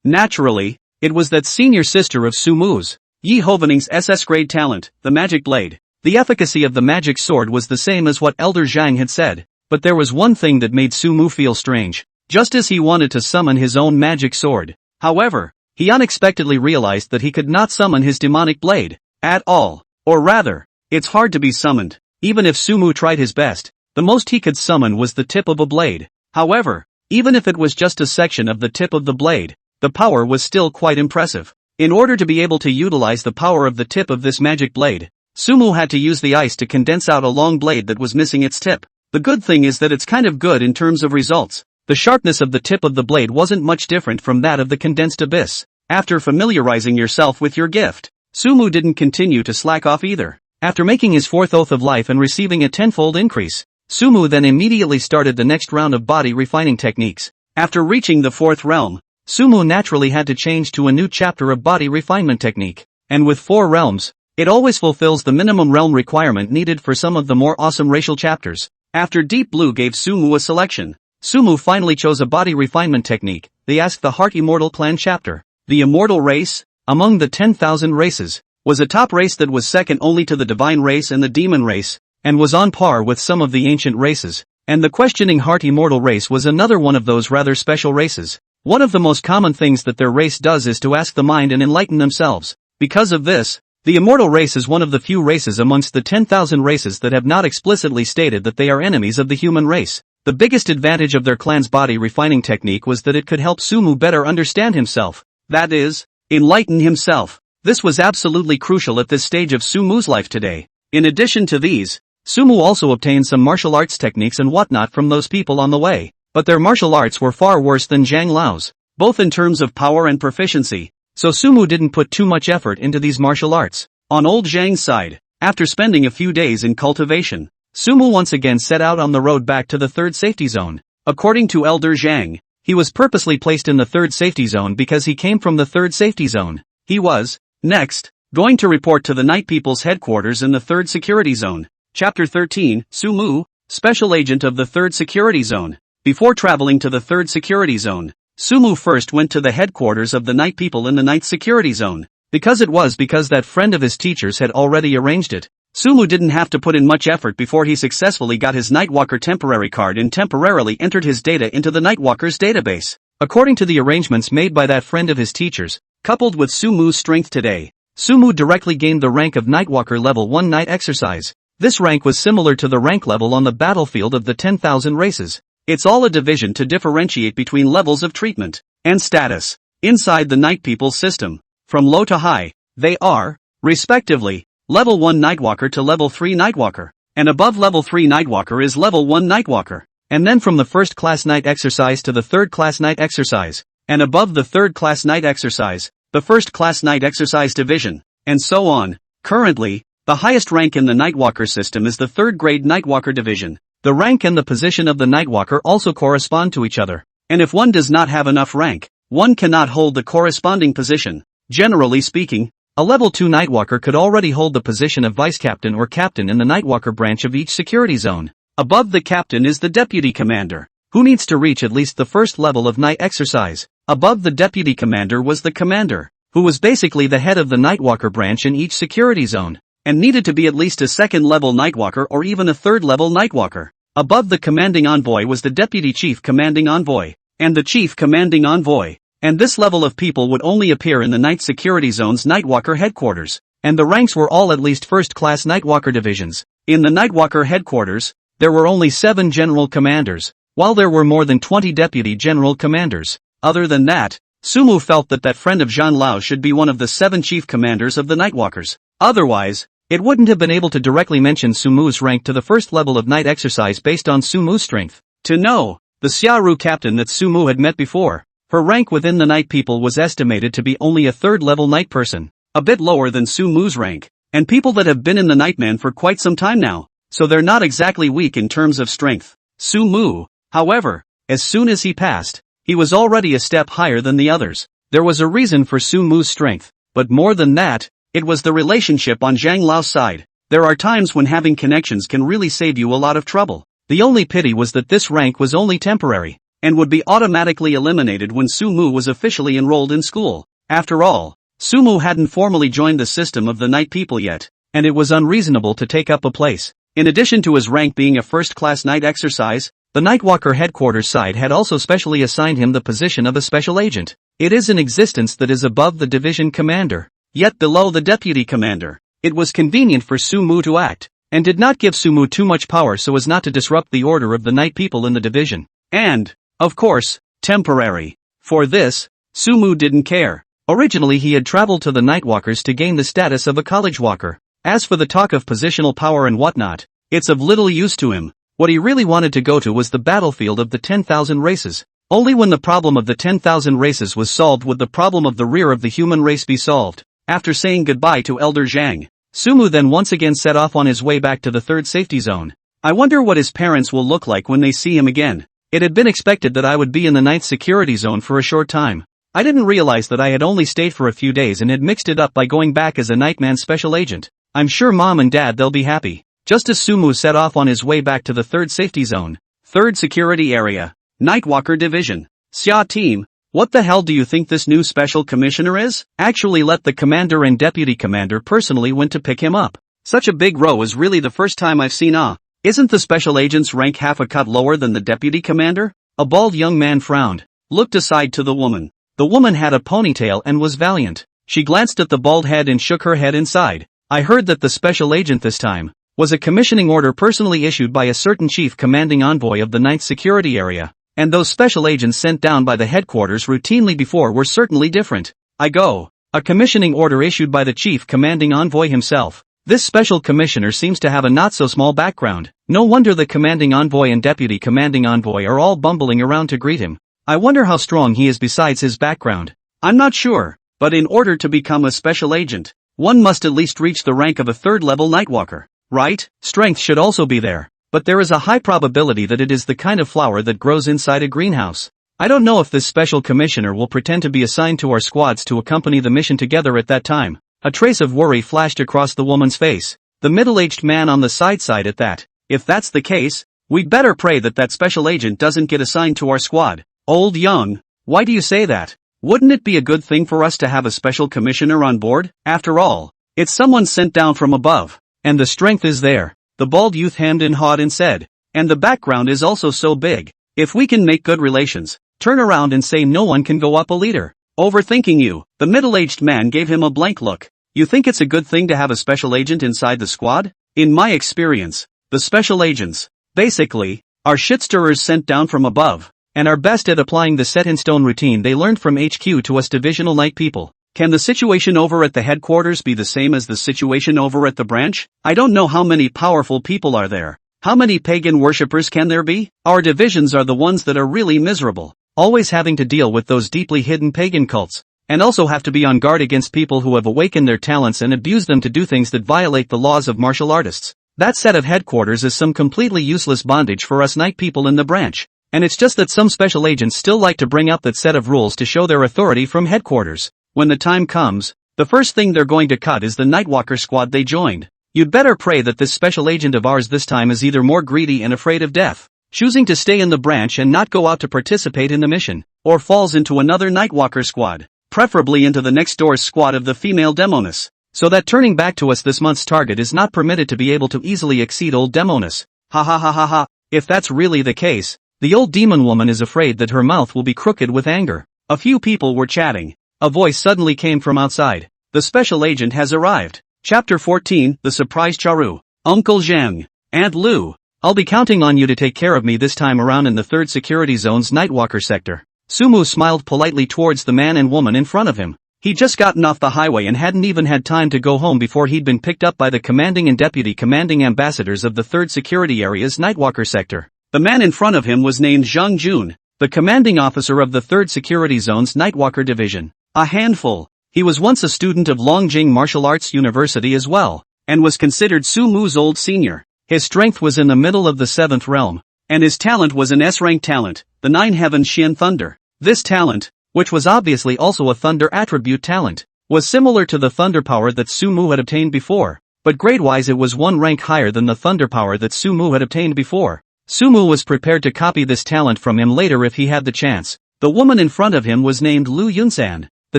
[SPEAKER 1] Naturally, it was that senior sister of Sumu's. Yi Hovening's SS grade talent, the magic blade. The efficacy of the magic sword was the same as what Elder Zhang had said, but there was one thing that made Sumu feel strange. Just as he wanted to summon his own magic sword, however, he unexpectedly realized that he could not summon his demonic blade at all. Or rather, it's hard to be summoned. Even if Sumu tried his best, the most he could summon was the tip of a blade. However, even if it was just a section of the tip of the blade, the power was still quite impressive. In order to be able to utilize the power of the tip of this magic blade, Sumu had to use the ice to condense out a long blade that was missing its tip. The good thing is that it's kind of good in terms of results. The sharpness of the tip of the blade wasn't much different from that of the condensed abyss. After familiarizing yourself with your gift, Sumu didn't continue to slack off either. After making his fourth oath of life and receiving a tenfold increase, Sumu then immediately started the next round of body refining techniques. After reaching the fourth realm, Sumu naturally had to change to a new chapter of body refinement technique. And with 4 realms, it always fulfills the minimum realm requirement needed for some of the more awesome racial chapters. After Deep Blue gave Sumu a selection, Sumu finally chose a body refinement technique. They asked the Heart Immortal Clan chapter. The Immortal race, among the 10,000 races, was a top race that was second only to the Divine race and the Demon race, and was on par with some of the ancient races. And the questioning Heart Immortal race was another one of those rather special races. One of the most common things that their race does is to ask the mind and enlighten themselves. Because of this, the Immortal race is one of the few races amongst the 10,000 races that have not explicitly stated that they are enemies of the human race. The biggest advantage of their clan's body refining technique was that it could help Sumu better understand himself. That is, enlighten himself. This was absolutely crucial at this stage of Sumu's life today. In addition to these, Sumu also obtained some martial arts techniques and whatnot from those people on the way, but their martial arts were far worse than Zhang Lao's, both in terms of power and proficiency, so Sumu didn't put too much effort into these martial arts. On old Zhang's side, after spending a few days in cultivation, Sumu once again set out on the road back to the third safety zone. According to Elder Zhang, he was purposely placed in the third safety zone because he came from the third safety zone. He was, next, going to report to the Night People's headquarters in the third security zone. Chapter 13, Sumu, Special Agent of the third security zone. Before traveling to the third security zone, Sumu first went to the headquarters of the Night People in the ninth security zone. Because that friend of his teacher's had already arranged it, Sumu didn't have to put in much effort before he successfully got his Nightwalker temporary card and temporarily entered his data into the Nightwalker's database. According to the arrangements made by that friend of his teacher's, coupled with Sumu's strength today, Sumu directly gained the rank of Nightwalker level 1 night exercise. This rank was similar to the rank level on the battlefield of the 10,000 races. It's all a division to differentiate between levels of treatment and status inside the Night People system. From low to high, they are, respectively, level 1 Nightwalker to level 3 Nightwalker, and above level 3 Nightwalker is level 1 Nightwalker, and then from the first class night exercise to the third class night exercise, and above the third class night exercise, the first class night exercise division, and so on. Currently, the highest rank in the Nightwalker system is the third grade Nightwalker division. The rank and the position of the Nightwalker also correspond to each other, and if one does not have enough rank, one cannot hold the corresponding position. Generally speaking, a level 2 Nightwalker could already hold the position of vice captain or captain in the Nightwalker branch of each security zone. Above the captain is the deputy commander, who needs to reach at least the first level of night exercise. Above the deputy commander was the commander, who was basically the head of the Nightwalker branch in each security zone, and needed to be at least a second level Nightwalker or even a third level Nightwalker. Above the commanding envoy was the deputy chief commanding envoy, and the chief commanding envoy, and this level of people would only appear in the night security zone's Nightwalker headquarters, and the ranks were all at least first-class Nightwalker divisions. In the Nightwalker headquarters, there were only 7 general commanders, while there were more than 20 deputy general commanders. Other than that, Sumu felt that friend of Zhang Lao should be one of the 7 chief commanders of the Nightwalkers. Otherwise, it wouldn't have been able to directly mention Sumu's rank to the first level of night exercise based on Sumu's strength. To know, the Xiaoru captain that Sumu had met before, her rank within the Night People was estimated to be only a third-level night person, a bit lower than Sumu's rank, and people that have been in the Nightman for quite some time now, so they're not exactly weak in terms of strength. Sumu, however, as soon as he passed, he was already a step higher than the others. There was a reason for Sumu's strength, but more than that, it was the relationship on Zhang Lao's side. There are times when having connections can really save you a lot of trouble. The only pity was that this rank was only temporary, and would be automatically eliminated when Sumu was officially enrolled in school. After all, Sumu hadn't formally joined the system of the Night People yet, and it was unreasonable to take up a place. In addition to his rank being a first-class night exercise, the Nightwalker headquarters side had also specially assigned him the position of a special agent. It is an existence that is above the division commander, yet below the deputy commander. It was convenient for Sumu to act, and did not give Sumu too much power so as not to disrupt the order of the Night People in the division. And, of course, temporary. For this, Sumu didn't care. Originally he had traveled to the Nightwalkers to gain the status of a college walker. As for the talk of positional power and whatnot, it's of little use to him. What he really wanted to go to was the battlefield of the 10,000 races. Only when the problem of the 10,000 races was solved would the problem of the rear of the human race be solved. After saying goodbye to Elder Zhang, Sumu then once again set off on his way back to the third safety zone. I wonder what his parents will look like when they see him again. It had been expected that I would be in the ninth security zone for a short time. I didn't realize that I had only stayed for a few days and had mixed it up by going back as a Nightman special agent. I'm sure mom and dad they'll be happy. Just as Sumu set off on his way back to the third safety zone. Third security area. Nightwalker division. Xia team, what the hell do you think this new special commissioner is? Actually let the commander and deputy commander personally went to pick him up. Such a big row is really the first time I've seen Isn't the special agent's rank half a cut lower than the deputy commander? A bald young man frowned, looked aside to the woman. The woman had a ponytail and was valiant. She glanced at the bald head and shook her head inside. I heard that the special agent this time was a commissioning order personally issued by a certain chief commanding envoy of the 9th security area, and those special agents sent down by the headquarters routinely before were certainly different. A commissioning order issued by the chief commanding envoy himself. This special commissioner seems to have a not-so-small background. No wonder the commanding envoy and deputy commanding envoy are all bumbling around to greet him. I wonder how strong he is besides his background. I'm not sure, but in order to become a special agent, one must at least reach the rank of a third-level Nightwalker, right? Strength should also be there, but there is a high probability that it is the kind of flower that grows inside a greenhouse. I don't know if this special commissioner will pretend to be assigned to our squads to accompany the mission together at that time. A trace of worry flashed across the woman's face. The middle-aged man on the side at that. If that's the case, we'd better pray that that special agent doesn't get assigned to our squad. Old young, why do you say that? Wouldn't it be a good thing for us to have a special commissioner on board? After all, it's someone sent down from above, and the strength is there. The bald youth hemmed and hawed and said, and the background is also so big. If we can make good relations, turn around and say no one can go up a leader. Overthinking you, the middle-aged man gave him a blank look. You think it's a good thing to have a special agent inside the squad? In my experience, the special agents, basically, are shit-stirrers sent down from above, and are best at applying the set-in-stone routine they learned from HQ to us divisional night people. Can the situation over at the headquarters be the same as the situation over at the branch? I don't know how many powerful people are there. How many pagan worshippers can there be? Our divisions are the ones that are really miserable, always having to deal with those deeply hidden pagan cults, and also have to be on guard against people who have awakened their talents and abuse them to do things that violate the laws of martial artists. That set of headquarters is some completely useless bondage for us night people in the branch. And it's just that some special agents still like to bring up that set of rules to show their authority from headquarters. When the time comes, the first thing they're going to cut is the Nightwalker squad they joined. You'd better pray that this special agent of ours this time is either more greedy and afraid of death, choosing to stay in the branch and not go out to participate in the mission, or falls into another Nightwalker squad, preferably into the next door's squad of the female Demoness, so that turning back to us this month's target is not permitted to be able to easily exceed old Demoness. Ha ha ha ha ha. If that's really the case, the old demon woman is afraid that her mouth will be crooked with anger. A few people were chatting. A voice suddenly came from outside. The special agent has arrived. Chapter 14, The Surprise Charu. Uncle Zhang. Aunt Lu. I'll be counting on you to take care of me this time around in the 3rd Security Zone's Nightwalker sector. Sumu smiled politely towards the man and woman in front of him. He'd just gotten off the highway and hadn't even had time to go home before he'd been picked up by the commanding and deputy commanding ambassadors of the 3rd Security Area's Nightwalker sector. The man in front of him was named Zhang Jun, the commanding officer of the 3rd Security Zone's Nightwalker division. A handful. He was once a student of Longjing Martial Arts University as well, and was considered Su Mu's old senior. His strength was in the middle of the 7th realm, and his talent was an S-rank talent, the 9 Heaven Xian Thunder. This talent, which was obviously also a Thunder attribute talent, was similar to the Thunder power that Su Mu had obtained before, but grade-wise it was one rank higher than the Thunder power that Su Mu had obtained before. Su Mu was prepared to copy this talent from him later if he had the chance. The woman in front of him was named Lu Yunsan. the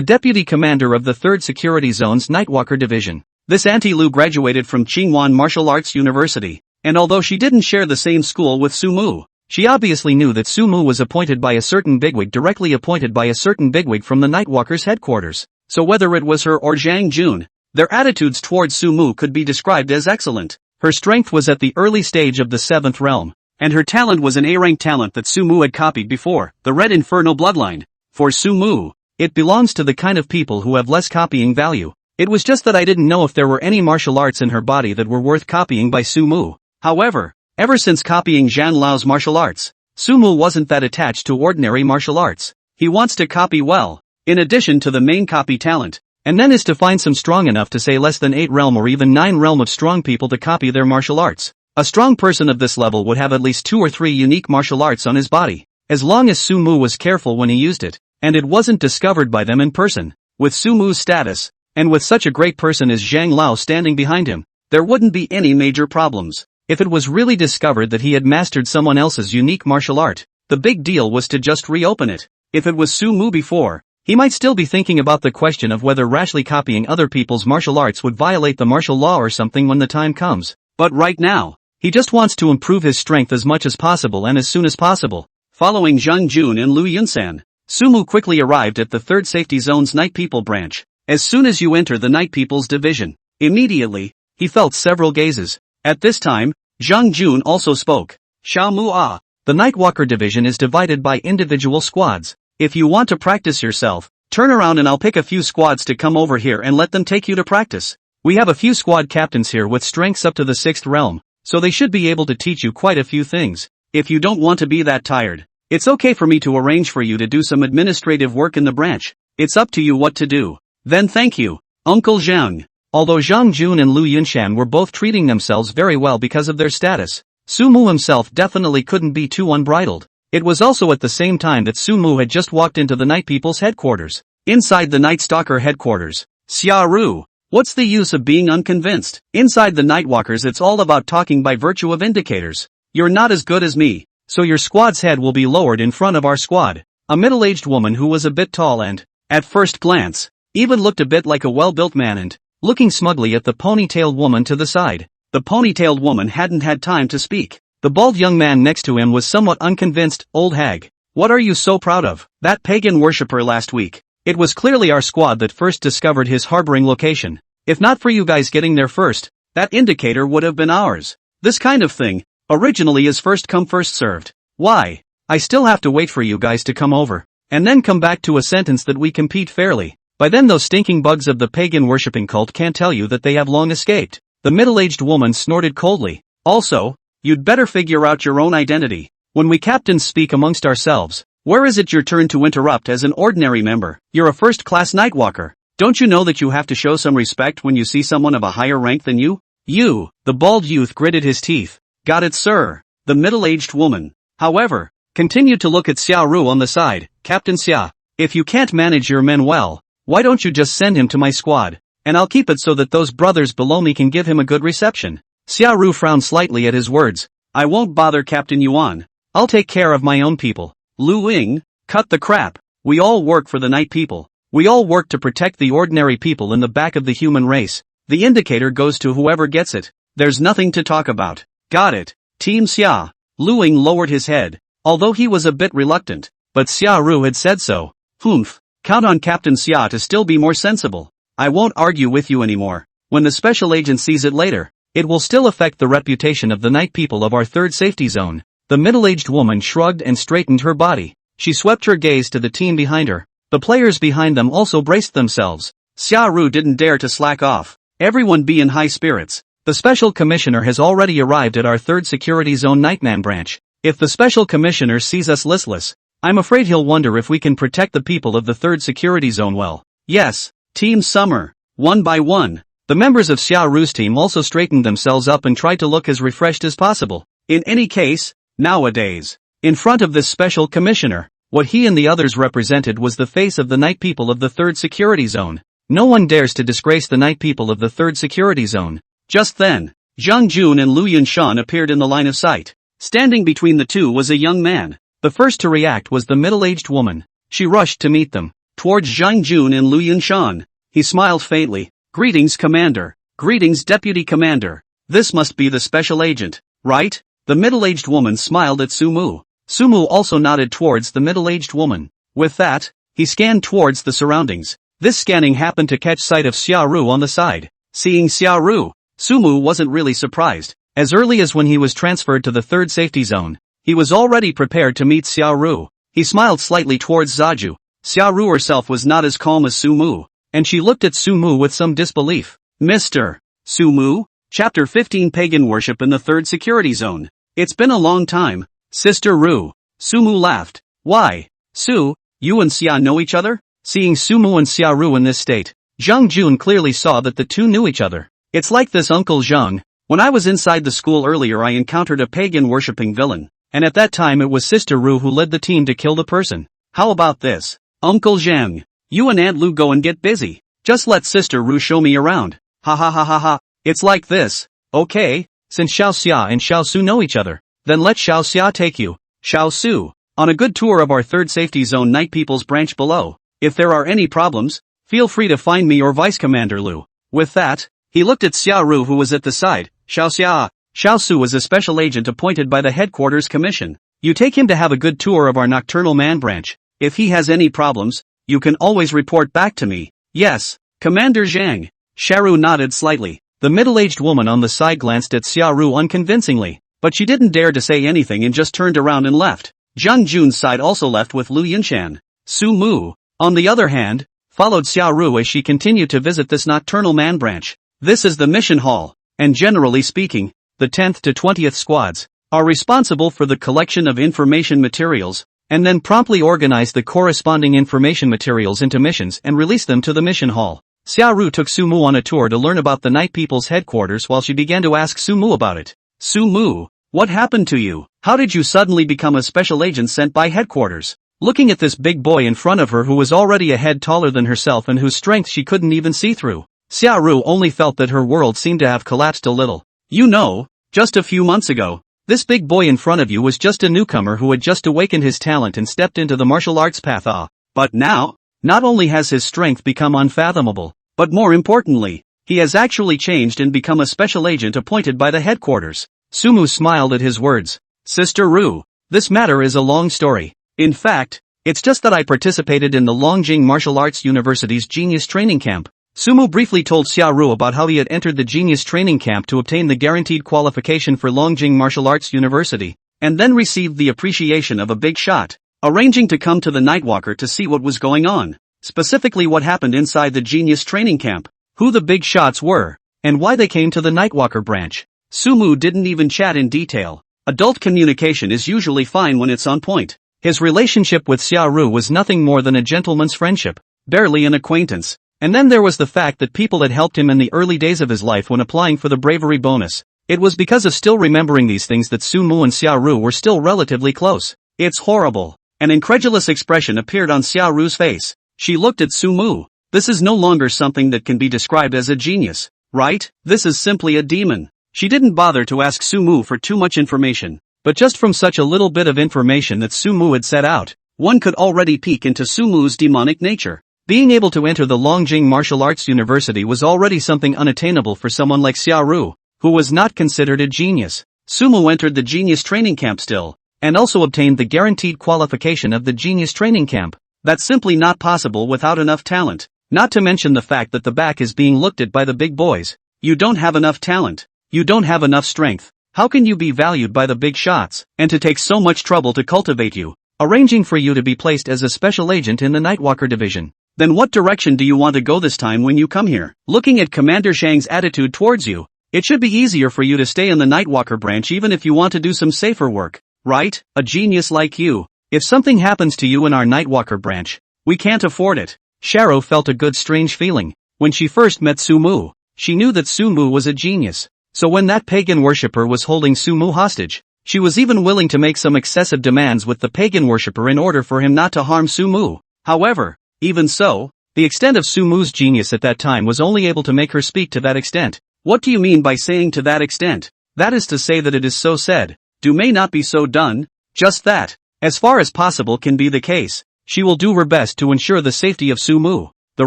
[SPEAKER 1] deputy commander of the 3rd Security Zone's Nightwalker Division. This Auntie Lu graduated from Qingwan Martial Arts University, and although she didn't share the same school with Sumu, she obviously knew that Sumu was appointed by a certain bigwig directly appointed by a certain bigwig from the Nightwalker's headquarters. So whether it was her or Zhang Jun, their attitudes towards Sumu could be described as excellent. Her strength was at the early stage of the 7th realm, and her talent was an A-rank talent that Sumu had copied before, the Red Inferno bloodline. For Sumu, it belongs to the kind of people who have less copying value. It was just that I didn't know if there were any martial arts in her body that were worth copying by Sumu. However, ever since copying Zhan Lao's martial arts, Sumu wasn't that attached to ordinary martial arts. He wants to copy well, in addition to the main copy talent, and then is to find some strong enough to say less than 8 realm or even 9 realm of strong people to copy their martial arts. A strong person of this level would have at least 2 or 3 unique martial arts on his body, as long as Sumu was careful when he used it, and it wasn't discovered by them in person. With Sumu's status, and with such a great person as Zhang Lao standing behind him, there wouldn't be any major problems. If it was really discovered that he had mastered someone else's unique martial art, the big deal was to just reopen it. If it was Sumu before, he might still be thinking about the question of whether rashly copying other people's martial arts would violate the martial law or something when the time comes. But right now, he just wants to improve his strength as much as possible and as soon as possible. Following Zhang Jun and Lu Yunsan, Sumu quickly arrived at the 3rd Safety Zone's Night People branch. As soon as you enter the Night People's division, immediately, he felt several gazes. At this time, Zhang Jun also spoke. Xiao Mu Ah. The Nightwalker division is divided by individual squads. If you want to practice yourself, turn around and I'll pick a few squads to come over here and let them take you to practice. We have a few squad captains here with strengths up to the 6th realm, so they should be able to teach you quite a few things. If you don't want to be that tired, it's okay for me to arrange for you to do some administrative work in the branch. It's up to you what to do. Then thank you, Uncle Zhang. Although Zhang Jun and Lu Yunshan were both treating themselves very well because of their status, Sumu himself definitely couldn't be too unbridled. It was also at the same time that Sumu had just walked into the Night People's headquarters. Inside the Night Stalker headquarters, Xiaoru, what's the use of being unconvinced? Inside the Nightwalkers it's all about talking by virtue of indicators. You're not as good as me, so your squad's head will be lowered in front of our squad. A middle-aged woman who was a bit tall and, at first glance, even looked a bit like a well-built man and, looking smugly at the ponytailed woman to the side. The ponytailed woman hadn't had time to speak. The bald young man next to him was somewhat unconvinced. Old hag, what are you so proud of? That pagan worshipper last week. It was clearly our squad that first discovered his harboring location. If not for you guys getting there first, that indicator would have been ours. This kind of thing, originally is first come first served. Why? I still have to wait for you guys to come over, and then come back to a sentence that we compete fairly. By then those stinking bugs of the pagan worshipping cult can't tell you that they have long escaped. The middle-aged woman snorted coldly. Also, you'd better figure out your own identity. When we captains speak amongst ourselves, where is it your turn to interrupt as an ordinary member? You're a first-class Nightwalker. Don't you know that you have to show some respect when you see someone of a higher rank than you? You, the bald youth gritted his teeth. Got it, sir. The middle-aged woman, however, continued to look at Xiaoru on the side. Captain Xia, if you can't manage your men well, why don't you just send him to my squad, and I'll keep it so that those brothers below me can give him a good reception. Xiaoru frowned slightly at his words. I won't bother Captain Yuan. I'll take care of my own people. Lu Ying, cut the crap. We all work for the Night People. We all work to protect the ordinary people in the back of the human race. The indicator goes to whoever gets it. There's nothing to talk about. Got it. Team Xia. Lu Ying lowered his head, although he was a bit reluctant, but Xiaoru had said so. Humph. Count on Captain Xia to still be more sensible. I won't argue with you anymore. When the special agent sees it later, it will still affect the reputation of the Night People of our 3rd safety zone. The middle-aged woman shrugged and straightened her body. She swept her gaze to the team behind her. The players behind them also braced themselves. Xiaoru didn't dare to slack off. Everyone be in high spirits. The Special Commissioner has already arrived at our 3rd Security Zone Nightman branch. If the Special Commissioner sees us listless, I'm afraid he'll wonder if we can protect the people of the 3rd Security Zone well. Yes, Team Summer. One by one, the members of Xiaoru's team also straightened themselves up and tried to look as refreshed as possible. In any case, nowadays, in front of this Special Commissioner, what he and the others represented was the face of the Night People of the 3rd Security Zone. No one dares to disgrace the Night People of the 3rd Security Zone. Just then, Zhang Jun and Lu Yunshan appeared in the line of sight. Standing between the two was a young man. The first to react was the middle-aged woman. She rushed to meet them. towards Zhang Jun and Lu Yunshan. He smiled faintly. Greetings, Commander. Greetings, Deputy Commander. This must be the special agent, right? The middle-aged woman smiled at Sumu. Sumu also nodded towards the middle-aged woman. With that, he scanned towards the surroundings. This scanning happened to catch sight of Xiaoru on the side. Seeing Xiaoru, Sumu wasn't really surprised. As early as when he was transferred to the third safety zone, he was already prepared to meet Xiaoru. He smiled slightly towards Zaju. Xiaoru herself was not as calm as Sumu, and she looked at Sumu with some disbelief. Mr. Sumu? Chapter 15 Pagan Worship in the Third Security Zone. It's been a long time. Sister Ru. Sumu laughed. Why? Su, you and Xia know each other? Seeing Sumu and Xiaoru in this state, Zhang Jun clearly saw that the two knew each other. It's like this, Uncle Zhang. When I was inside the school earlier, I encountered a pagan worshipping villain, and at that time it was Sister Ru who led the team to kill the person. How about this? Uncle Zhang, you and Aunt Lu go and get busy. Just let Sister Ru show me around. Ha ha ha ha ha. It's like this. Okay, since Xiao Xia and Xiao Su know each other, then let Xiao Xia take you, Xiao Su, on a good tour of our third safety zone Night People's branch below. If there are any problems, feel free to find me or Vice Commander Lu. With that, he looked at Xiaoru who was at the side. Xiao Xia. Xiao Su was a special agent appointed by the Headquarters Commission. You take him to have a good tour of our Nocturnal Man branch. If he has any problems, you can always report back to me. Yes, Commander Zhang. Xiaoru nodded slightly. The middle-aged woman on the side glanced at Xiaoru unconvincingly, but she didn't dare to say anything and just turned around and left. Zhang Jun's side also left with Lu Yunshan. Su Mu, on the other hand, followed Xiaoru as she continued to visit this Nocturnal Man branch. This is the mission hall, and generally speaking, the 10th to 20th squads are responsible for the collection of information materials, and then promptly organize the corresponding information materials into missions and release them to the mission hall. Xiaoru took Sumu on a tour to learn about the Night People's headquarters while she began to ask Sumu about it. Sumu, what happened to you? How did you suddenly become a special agent sent by headquarters? Looking at this big boy in front of her who was already a head taller than herself and whose strength she couldn't even see through, Xiaoru only felt that her world seemed to have collapsed a little. You know, just a few months ago, this big boy in front of you was just a newcomer who had just awakened his talent and stepped into the martial arts path. But now, not only has his strength become unfathomable, but more importantly, he has actually changed and become a special agent appointed by the headquarters. Sumu smiled at his words. Sister Ru, this matter is a long story. In fact, it's just that I participated in the Longjing Martial Arts University's Genius Training Camp. Sumu briefly told Xiaoru about how he had entered the Genius Training Camp to obtain the guaranteed qualification for Longjing Martial Arts University, and then received the appreciation of a big shot, arranging to come to the Nightwalker to see what was going on, specifically what happened inside the Genius Training Camp, who the big shots were, and why they came to the Nightwalker branch. Sumu didn't even chat in detail. Adult communication is usually fine when it's on point. His relationship with Xiaoru was nothing more than a gentleman's friendship, barely an acquaintance. And then there was the fact that people had helped him in the early days of his life when applying for the bravery bonus. It was because of still remembering these things that Sumu and Xiaoru were still relatively close. It's horrible. An incredulous expression appeared on Xiaoru's face. She looked at Sumu. This is no longer something that can be described as a genius, right? This is simply a demon. She didn't bother to ask Sumu for too much information, but just from such a little bit of information that Sumu had set out, one could already peek into Sumu's demonic nature. Being able to enter the Longjing Martial Arts University was already something unattainable for someone like Xiaoru, who was not considered a genius. Sumu entered the Genius Training Camp still, and also obtained the guaranteed qualification of the Genius Training Camp. That's simply not possible without enough talent, not to mention the fact that the back is being looked at by the big boys. You don't have enough talent. You don't have enough strength. How can you be valued by the big shots, and to take so much trouble to cultivate you, arranging for you to be placed as a special agent in the Nightwalker division? Then what direction do you want to go this time when you come here? Looking at Commander Shang's attitude towards you, it should be easier for you to stay in the Nightwalker branch even if you want to do some safer work, right? A genius like you. If something happens to you in our Nightwalker branch, we can't afford it. Sharo felt a good strange feeling. When she first met Sumu, she knew that Sumu was a genius. So when that pagan worshipper was holding Sumu hostage, she was even willing to make some excessive demands with the pagan worshipper in order for him not to harm Sumu. However, even so, the extent of Sumu's genius at that time was only able to make her speak to that extent. What do you mean by saying to that extent? That is to say that it is so said, do may not be so done, just that, as far as possible can be the case. She will do her best to ensure the safety of Sumu, the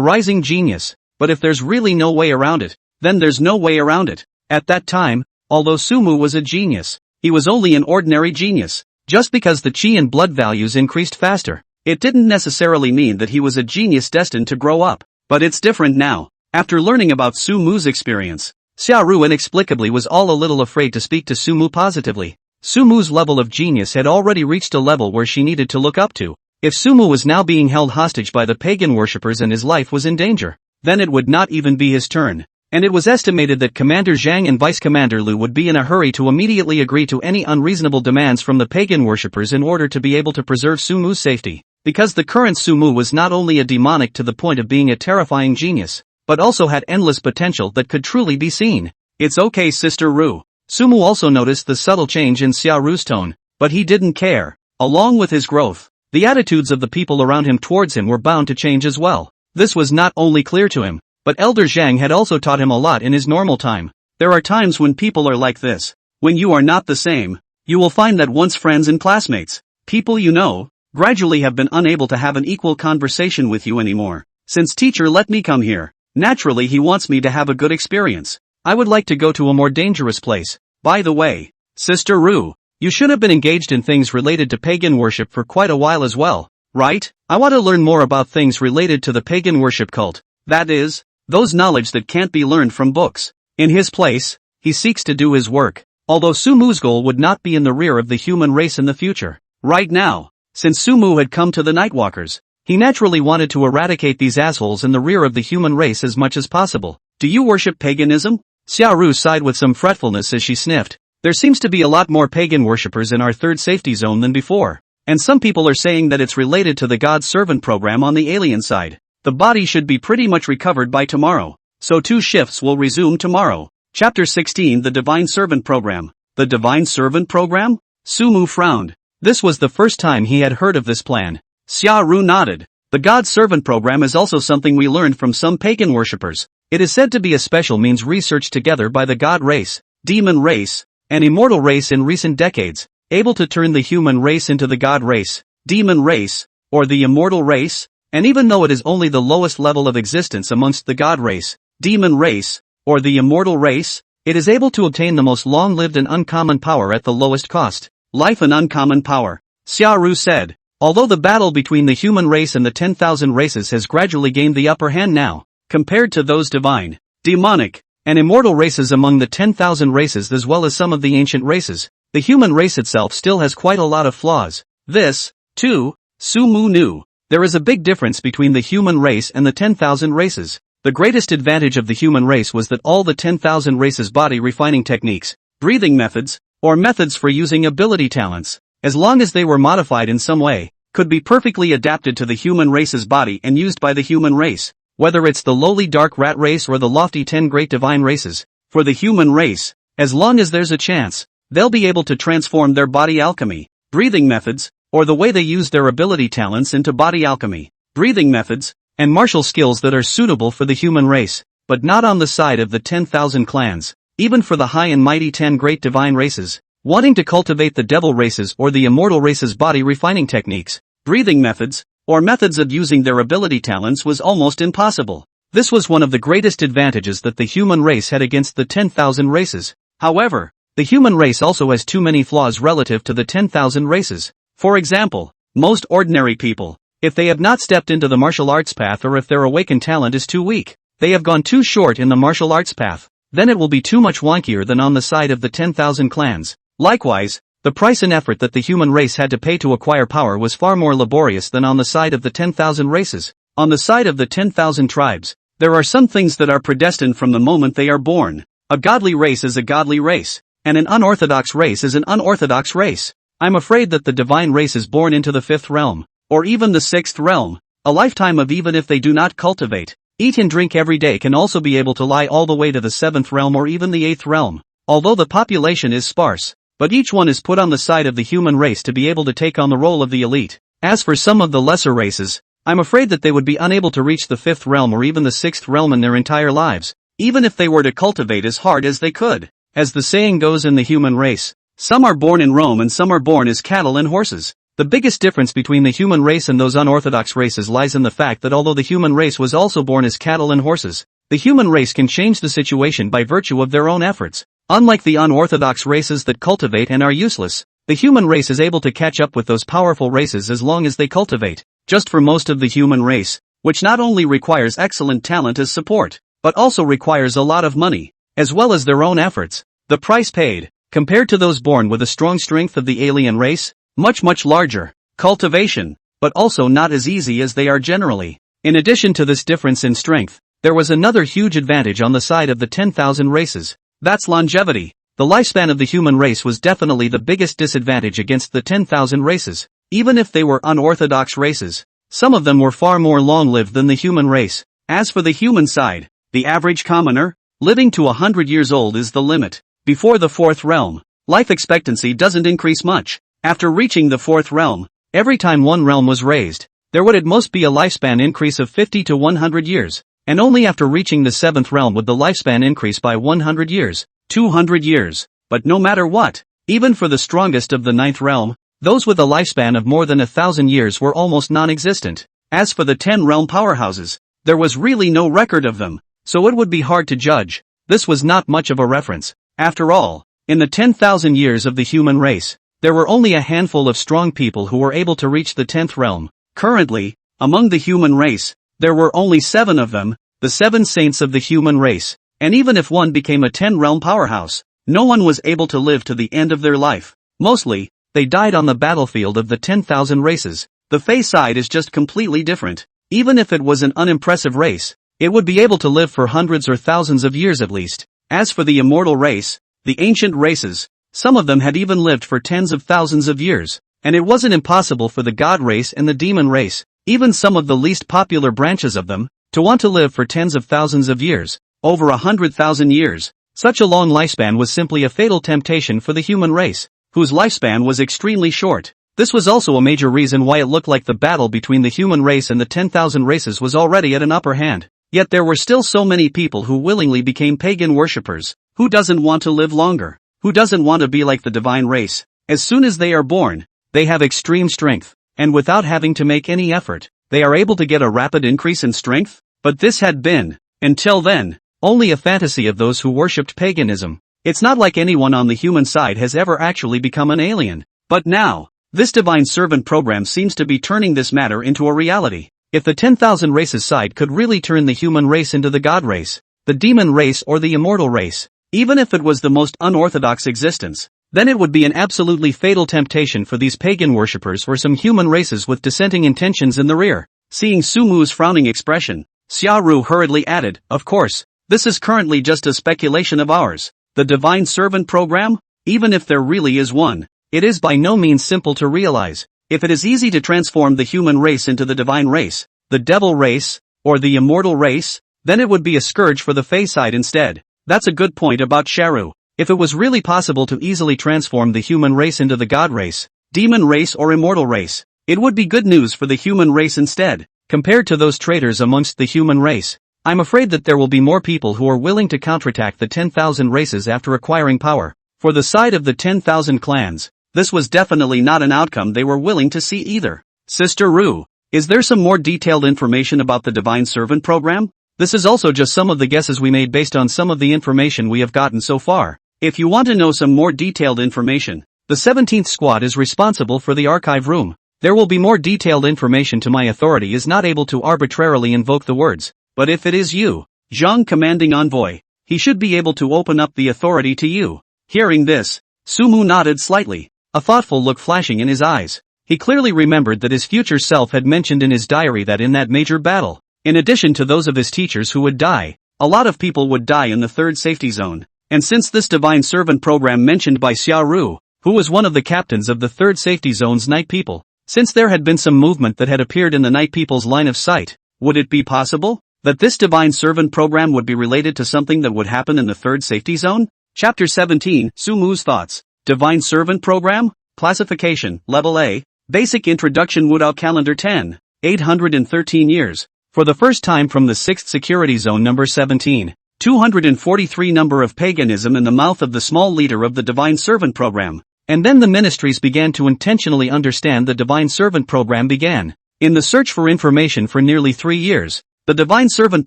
[SPEAKER 1] rising genius. But if there's really no way around it, then there's no way around it. At that time, although Sumu was a genius, he was only an ordinary genius. Just because the chi and blood values increased faster, it didn't necessarily mean that he was a genius destined to grow up. But it's different now. After learning about Sumu's experience, Xiaoru inexplicably was all a little afraid to speak to Sumu positively. Sumu's level of genius had already reached a level where she needed to look up to. If Sumu was now being held hostage by the pagan worshippers and his life was in danger, then it would not even be his turn. And it was estimated that Commander Zhang and Vice Commander Liu would be in a hurry to immediately agree to any unreasonable demands from the pagan worshippers in order to be able to preserve Sumu's safety. Because the current Sumu was not only a demonic to the point of being a terrifying genius, but also had endless potential that could truly be seen. It's okay, Sister Ru. Sumu also noticed the subtle change in Xiaoru's tone, but he didn't care. Along with his growth, the attitudes of the people around him towards him were bound to change as well. This was not only clear to him, but Elder Zhang had also taught him a lot in his normal time. There are times when people are like this. When you are not the same, you will find that once friends and classmates, people you know, gradually have been unable to have an equal conversation with you anymore. Since teacher let me come here, naturally he wants me to have a good experience. I would like to go to a more dangerous place. By the way, Sister Ru, you should have been engaged in things related to pagan worship for quite a while as well, right? I want to learn more about things related to the pagan worship cult. That is, those knowledge that can't be learned from books. In his place, he seeks to do his work. Although Sumu's goal would not be in the rear of the human race in the future. Right now, since Sumu had come to the Nightwalkers, he naturally wanted to eradicate these assholes in the rear of the human race as much as possible. Do you worship paganism? Xiaoru sighed with some fretfulness as she sniffed. There seems to be a lot more pagan worshippers in our third safety zone than before. And some people are saying that it's related to the God's Servant program on the alien side. The body should be pretty much recovered by tomorrow. So 2 shifts will resume tomorrow. Chapter 16 The Divine Servant Program. The Divine Servant Program? Sumu frowned. This was the first time he had heard of this plan. Xiaoru nodded. The God Servant Program is also something we learned from some pagan worshippers. It is said to be a special means researched together by the God race, demon race, and immortal race in recent decades, able to turn the human race into the God race, demon race, or the immortal race. And even though it is only the lowest level of existence amongst the God race, demon race, or the immortal race, it is able to obtain the most long-lived and uncommon power at the lowest cost. Life and uncommon power, Xiaoru said. Although the battle between the human race and the 10,000 races has gradually gained the upper hand now, compared to those divine, demonic, and immortal races among the 10,000 races as well as some of the ancient races, the human race itself still has quite a lot of flaws. This, too, Sumu knew. There is a big difference between the human race and the 10,000 races. The greatest advantage of the human race was that all the 10,000 races' body refining techniques, breathing methods, or methods for using ability talents, as long as they were modified in some way, could be perfectly adapted to the human race's body and used by the human race. Whether it's the lowly dark rat race or the lofty 10 great divine races, for the human race, as long as there's a chance, they'll be able to transform their body alchemy, breathing methods, or the way they use their ability talents into body alchemy, breathing methods, and martial skills that are suitable for the human race, but not on the side of the 10,000 clans. Even for the high and mighty 10 great divine races, wanting to cultivate the devil races or the immortal races' body refining techniques, breathing methods, or methods of using their ability talents was almost impossible. This was one of the greatest advantages that the human race had against the 10,000 races. However, the human race also has too many flaws relative to the 10,000 races. For example, most ordinary people, if they have not stepped into the martial arts path or if their awakened talent is too weak, they have gone too short in the martial arts path, then it will be too much wonkier than on the side of the 10,000 clans. Likewise, the price and effort that the human race had to pay to acquire power was far more laborious than on the side of the 10,000 races. On the side of the 10,000 tribes, there are some things that are predestined from the moment they are born. A godly race is a godly race, and an unorthodox race is an unorthodox race. I'm afraid that the divine race is born into the 5th realm, or even the 6th realm. A lifetime of even if they do not cultivate, eat and drink every day can also be able to lie all the way to the 7th realm or even the 8th realm. Although the population is sparse, but each one is put on the side of the human race to be able to take on the role of the elite. As for some of the lesser races, I'm afraid that they would be unable to reach the 5th realm or even the 6th realm in their entire lives, even if they were to cultivate as hard as they could. As the saying goes in the human race, some are born in Rome and some are born as cattle and horses. The biggest difference between the human race and those unorthodox races lies in the fact that although the human race was also born as cattle and horses, the human race can change the situation by virtue of their own efforts. Unlike the unorthodox races that cultivate and are useless, the human race is able to catch up with those powerful races as long as they cultivate. Just for most of the human race, which not only requires excellent talent as support, but also requires a lot of money, as well as their own efforts, the price paid, compared to those born with a strong strength of the alien race, much larger. Cultivation, but also not as easy as they are generally. In addition to this difference in strength, there was another huge advantage on the side of the 10,000 races. That's longevity. The lifespan of the human race was definitely the biggest disadvantage against the 10,000 races. Even if they were unorthodox races, some of them were far more long-lived than the human race. As for the human side, the average commoner, living to 100 years old is the limit. Before the fourth realm, life expectancy doesn't increase much. After reaching the fourth realm, every time one realm was raised, there would at most be a lifespan increase of 50 to 100 years, and only after reaching the seventh realm would the lifespan increase by 100 years, 200 years. But no matter what, even for the strongest of the ninth realm, those with a lifespan of more than 1,000 years were almost non-existent. As for the 10-realm powerhouses, there was really no record of them, so it would be hard to judge. This was not much of a reference. After all, in the 10,000 years of the human race, there were only a handful of strong people who were able to reach the 10th realm. Currently, among the human race, there were only 7 of them, the 7 saints of the human race, and even if one became a 10-realm powerhouse, no one was able to live to the end of their life. Mostly, they died on the battlefield of the 10,000 races. The Fey side is just completely different. Even if it was an unimpressive race, it would be able to live for hundreds or thousands of years at least. As for the immortal race, the ancient races, some of them had even lived for tens of thousands of years, and it wasn't impossible for the god race and the demon race, even some of the least popular branches of them, to want to live for tens of thousands of years, over 100,000 years. Such a long lifespan was simply a fatal temptation for the human race, whose lifespan was extremely short. This was also a major reason why it looked like the battle between the human race and the 10,000 races was already at an upper hand. Yet there were still so many people who willingly became pagan worshippers. Who doesn't want to live longer? Who doesn't want to be like the divine race? As soon as they are born, they have extreme strength, and without having to make any effort, they are able to get a rapid increase in strength. But this had been, until then, only a fantasy of those who worshipped paganism. It's not like anyone on the human side has ever actually become an alien. But now, this divine servant program seems to be turning this matter into a reality. If the 10,000 races side could really turn the human race into the god race, the demon race or the immortal race, even if it was the most unorthodox existence, then it would be an absolutely fatal temptation for these pagan worshippers or some human races with dissenting intentions in the rear. Seeing Sumu's frowning expression, Xiaoru hurriedly added, "Of course, this is currently just a speculation of ours. The divine servant program? Even if there really is one, it is by no means simple to realize. If it is easy to transform the human race into the divine race, the devil race, or the immortal race, then it would be a scourge for the Fey side instead." That's a good point about Xiaoru. If it was really possible to easily transform the human race into the god race, demon race or immortal race, it would be good news for the human race instead. Compared to those traitors amongst the human race, I'm afraid that there will be more people who are willing to counterattack the 10,000 races after acquiring power. For the side of the 10,000 clans, this was definitely not an outcome they were willing to see either. Sister Ru, is there some more detailed information about the Divine Servant program? This is also just some of the guesses we made based on some of the information we have gotten so far. If you want to know some more detailed information, the 17th squad is responsible for the archive room. There will be more detailed information to my authority is not able to arbitrarily invoke the words. But if it is you, Zhang commanding envoy, he should be able to open up the authority to you. Hearing this, Sumu nodded slightly, a thoughtful look flashing in his eyes. He clearly remembered that his future self had mentioned in his diary that in that major battle, in addition to those of his teachers who would die, a lot of people would die in the third safety zone. And since this divine servant program mentioned by Xiaoru, who was one of the captains of the third safety zone's night people, since there had been some movement that had appeared in the night people's line of sight, would it be possible that this divine servant program would be related to something that would happen in the third safety zone? Chapter 17, Sumu's thoughts. Divine servant program? Classification, Level A. Basic introduction. Woodao calendar 10. 813 years. For the first time from the 6th security zone number 17. 243 number of paganism in the mouth of the small leader of the divine servant program. And then the ministries began to intentionally understand the Divine Servant program began. In the search for information for nearly 3 years, the Divine Servant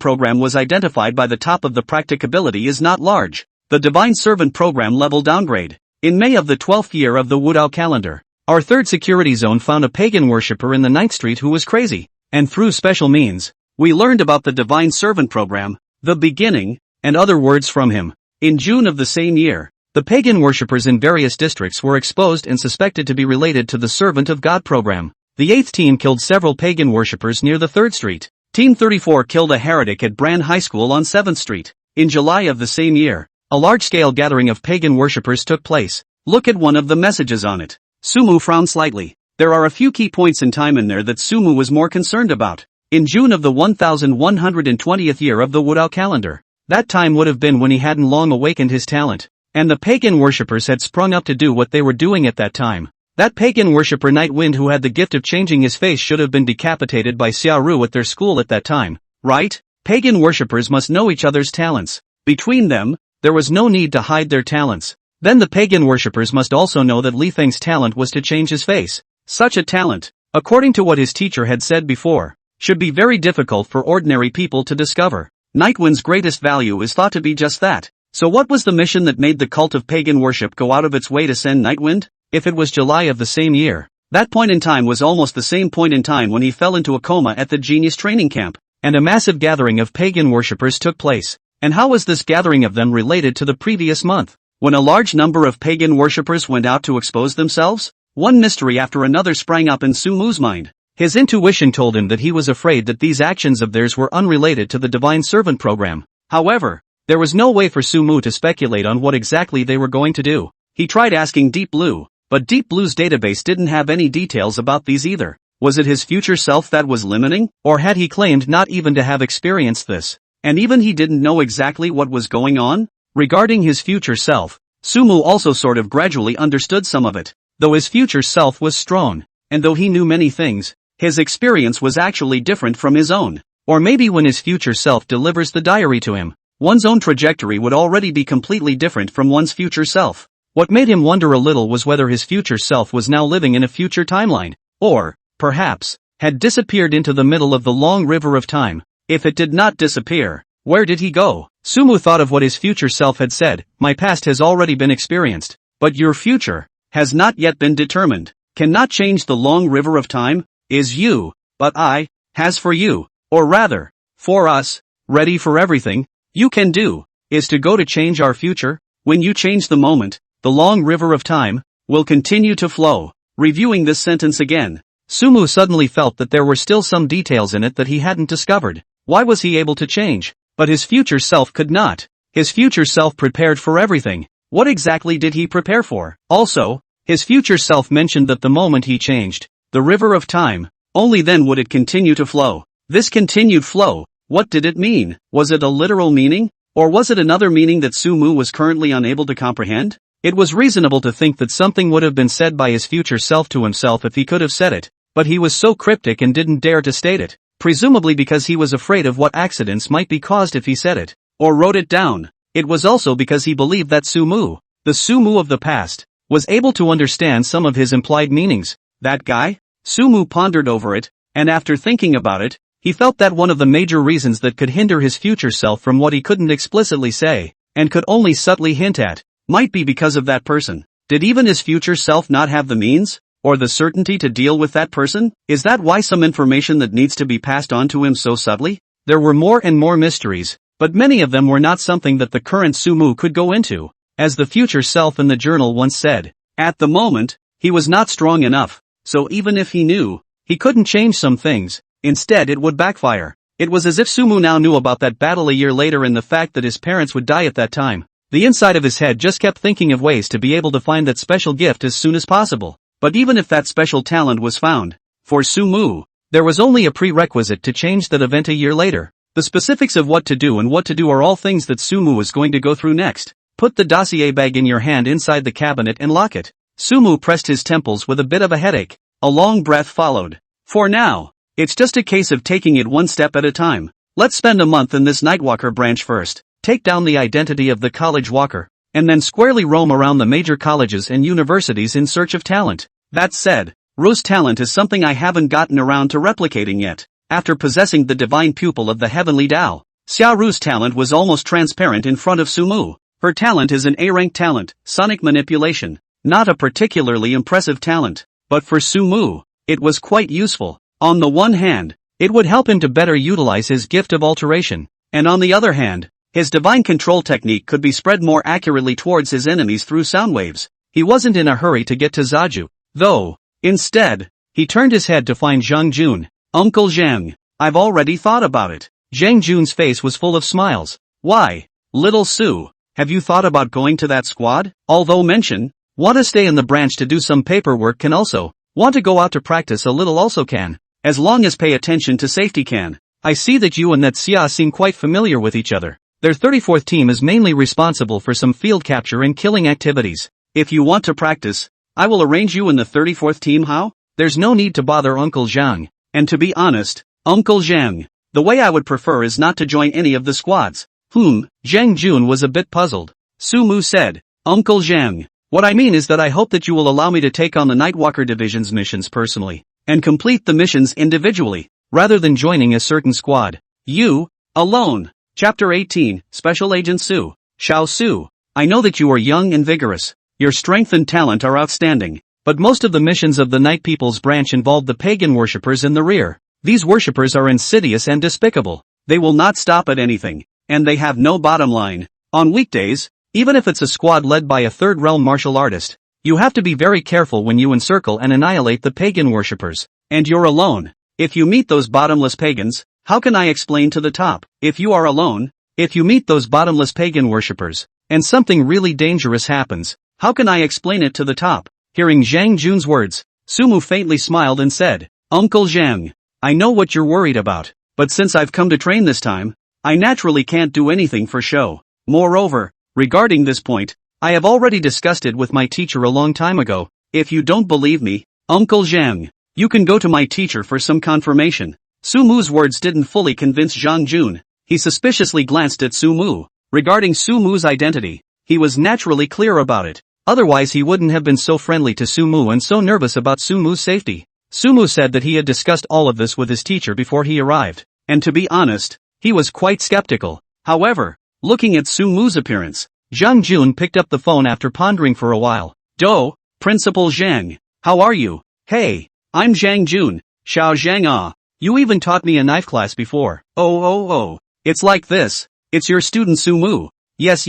[SPEAKER 1] program was identified by the top of the practicability is not large. The Divine Servant program level downgrade. In May of the 12th year of the Wudao calendar, our third security zone found a pagan worshipper in the 9th Street who was crazy. And through special means, we learned about the Divine Servant program, the beginning, and other words from him. In June of the same year, the pagan worshippers in various districts were exposed and suspected to be related to the Servant of God program. The 8th team killed several pagan worshippers near the 3rd Street. Team 34 killed a heretic at Brand High School on 7th Street. In July of the same year, a large-scale gathering of pagan worshippers took place. Look at one of the messages on it. Sumu frowned slightly. There are a few key points in time in there that Sumu was more concerned about. In June of the 1120th year of the Wudao calendar, that time would have been when he hadn't long awakened his talent, and the pagan worshippers had sprung up to do what they were doing at that time. That pagan worshipper Night Wind who had the gift of changing his face should have been decapitated by Xiaoru at their school at that time, right? Pagan worshippers must know each other's talents. Between them, there was no need to hide their talents. Then the pagan worshippers must also know that Li Feng's talent was to change his face. Such a talent, according to what his teacher had said before, should be very difficult for ordinary people to discover. Nightwind's greatest value is thought to be just that. So what was the mission that made the cult of pagan worship go out of its way to send Nightwind? If it was July of the same year, that point in time was almost the same point in time when he fell into a coma at the Genius training camp, and a massive gathering of pagan worshippers took place. And how was this gathering of them related to the previous month, when a large number of pagan worshippers went out to expose themselves? One mystery after another sprang up in Sumu's mind. His intuition told him that he was afraid that these actions of theirs were unrelated to the Divine Servant program. However, there was no way for Sumu to speculate on what exactly they were going to do. He tried asking Deep Blue, but Deep Blue's database didn't have any details about these either. Was it his future self that was limiting, or had he claimed not even to have experienced this? And even he didn't know exactly what was going on? Regarding his future self, Sumu also sort of gradually understood some of it. Though his future self was strong, and though he knew many things, his experience was actually different from his own. Or maybe when his future self delivers the diary to him, one's own trajectory would already be completely different from one's future self. What made him wonder a little was whether his future self was now living in a future timeline, or, perhaps, had disappeared into the middle of the long river of time. If it did not disappear, where did he go? Sumu thought of what his future self had said. My past has already been experienced, but your future has not yet been determined. Cannot change the long river of time, is you, but I, has for you, or rather, for us, ready for everything, you can do, is to go to change our future. When you change the moment, the long river of time will continue to flow. Reviewing this sentence again, Sumu suddenly felt that there were still some details in it that he hadn't discovered. Why was he able to change, but his future self could not? His future self prepared for everything. What exactly did he prepare for? Also, his future self mentioned that the moment he changed the river of time, only then would it continue to flow. This continued flow, what did it mean? Was it a literal meaning? Or was it another meaning that Sumu was currently unable to comprehend? It was reasonable to think that something would have been said by his future self to himself if he could have said it, but he was so cryptic and didn't dare to state it, presumably because he was afraid of what accidents might be caused if he said it, or wrote it down. It was also because he believed that Sumu, the Sumu of the past, was able to understand some of his implied meanings. That guy? Sumu pondered over it, and after thinking about it, he felt that one of the major reasons that could hinder his future self from what he couldn't explicitly say, and could only subtly hint at, might be because of that person. Did even his future self not have the means, or the certainty to deal with that person? Is that why some information that needs to be passed on to him so subtly? There were more and more mysteries, but many of them were not something that the current Sumu could go into. As the future self in the journal once said, at the moment, he was not strong enough, so even if he knew, he couldn't change some things. Instead it would backfire. It was as if Sumu now knew about that battle a year later and the fact that his parents would die at that time. The inside of his head just kept thinking of ways to be able to find that special gift as soon as possible. But even if that special talent was found, for Sumu, there was only a prerequisite to change that event a year later. The specifics of what to do and what to do are all things that Sumu was going to go through next. Put the dossier bag in your hand inside the cabinet and lock it. Sumu pressed his temples with a bit of a headache. A long breath followed. For now, it's just a case of taking it one step at a time. Let's spend a month in this Nightwalker branch first. Take down the identity of the college walker. and then squarely roam around the major colleges and universities in search of talent. That said, Ru's talent is something I haven't gotten around to replicating yet. After possessing the divine pupil of the heavenly Tao, Xia Ru's talent was almost transparent in front of Sumu. Her talent is an A-rank talent, sonic manipulation, not a particularly impressive talent, but for Sumu, it was quite useful. On the one hand, it would help him to better utilize his gift of alteration, and on the other hand, his divine control technique could be spread more accurately towards his enemies through sound waves. He wasn't in a hurry to get to Zaju, though. Instead, he turned his head to find Zhang Jun. Uncle Zhang, I've already thought about it. Zhang Jun's face was full of smiles. Why, little Su, have you thought about going to that squad? Although mention, want to stay in the branch to do some paperwork can also, want to go out to practice a little also can, as long as pay attention to safety can. I see that you and that Xia seem quite familiar with each other. Their 34th team is mainly responsible for some field capture and killing activities. If you want to practice, I will arrange you in the 34th team. How? There's no need to bother Uncle Zhang. And to be honest, Uncle Zhang, the way I would prefer is not to join any of the squads. Zhang Jun was a bit puzzled. Sumu said, Uncle Zhang, what I mean is that I hope that you will allow me to take on the Nightwalker Division's missions personally, and complete the missions individually, rather than joining a certain squad. You, alone. Chapter 18, Special Agent Su. Xiao Su, I know that you are young and vigorous. Your strength and talent are outstanding, but most of the missions of the Night People's branch involve the pagan worshippers in the rear. These worshippers are insidious and despicable. They will not stop at anything, and they have no bottom line. On weekdays, even if it's a squad led by a third realm martial artist, you have to be very careful when you encircle and annihilate the pagan worshippers. And you're alone. If you meet those bottomless pagans, how can I explain to the top? If you are alone, if you meet those bottomless pagan worshippers, and something really dangerous happens, how can I explain it to the top? Hearing Zhang Jun's words, Sumu faintly smiled and said, Uncle Zhang, I know what you're worried about, but since I've come to train this time, I naturally can't do anything for show. Moreover, regarding this point, I have already discussed it with my teacher a long time ago. If you don't believe me, Uncle Zhang, you can go to my teacher for some confirmation. Sumu's words didn't fully convince Zhang Jun. He suspiciously glanced at Sumu. Regarding Sumu's identity, he was naturally clear about it. Otherwise he wouldn't have been so friendly to Sumu and so nervous about Sumu's safety. Sumu said that he had discussed all of this with his teacher before he arrived, and to be honest, he was quite skeptical. However, looking at Sumu's appearance, Zhang Jun picked up the phone after pondering for a while. Do, Principal Zhang, how are you? Hey, I'm Zhang Jun, Xiao Zhang Ah. You even taught me a knife class before. Oh. It's like this. It's your student Sumu. Yes.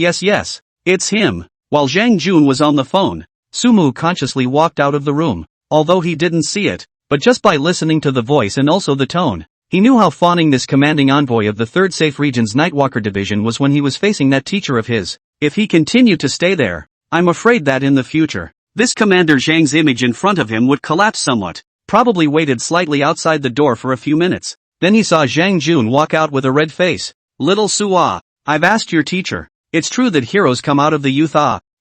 [SPEAKER 1] It's him. While Zhang Jun was on the phone, Sumu consciously walked out of the room, although he didn't see it, but just by listening to the voice and also the tone, he knew how fawning this commanding envoy of the 3rd Safe Region's Nightwalker Division was when he was facing that teacher of his. If he continued to stay there, I'm afraid that in the future, this Commander Zhang's image in front of him would collapse somewhat. Probably waited slightly outside the door for a few minutes. Then he saw Zhang Jun walk out with a red face. Little Sua, I've asked your teacher. It's true that heroes come out of the youth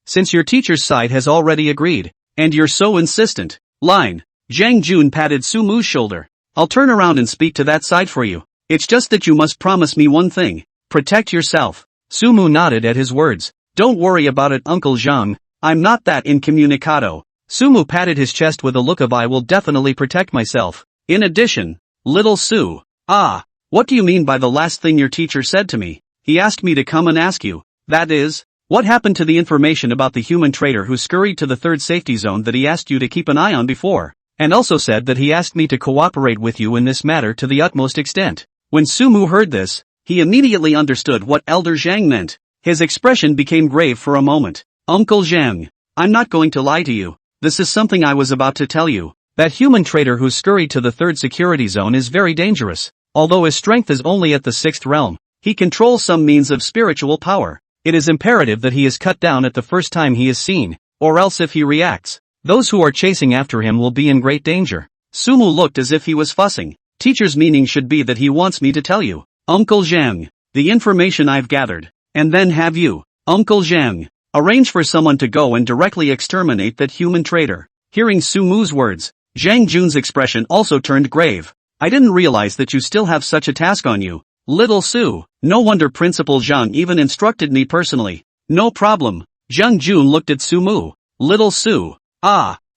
[SPEAKER 1] since your teacher's side has already agreed. And you're so insistent. Line. Zhang Jun patted Sumu's shoulder. I'll turn around and speak to that side for you. It's just that you must promise me one thing. Protect yourself. Sumu nodded at his words. Don't worry about it, Uncle Zhang. I'm not that incommunicado. Sumu patted his chest with a look of I will definitely protect myself. In addition, little Su. What do you mean by the last thing your teacher said to me? He asked me to come and ask you. That is, what happened to the information about the human trader who scurried to the 3rd safety zone that he asked you to keep an eye on before? And also said that he asked me to cooperate with you in this matter to the utmost extent. When Sumu heard this, he immediately understood what Elder Zhang meant. His expression became grave for a moment. Uncle Zhang, I'm not going to lie to you. This is something I was about to tell you. That human trader who scurried to the 3rd security zone is very dangerous. Although his strength is only at the 6th realm, he controls some means of spiritual power. It is imperative that he is cut down at the first time he is seen, or else if he reacts, those who are chasing after him will be in great danger. Sumu looked as if he was fussing. Teacher's meaning should be that he wants me to tell you, Uncle Zhang, the information I've gathered, and then have you, Uncle Zhang, arrange for someone to go and directly exterminate that human traitor. Hearing Sumu's words, Zhang Jun's expression also turned grave. I didn't realize that you still have such a task on you. Little Su, no wonder Principal Zhang even instructed me personally. No problem. Jung Jun looked at Sumu. Little Su.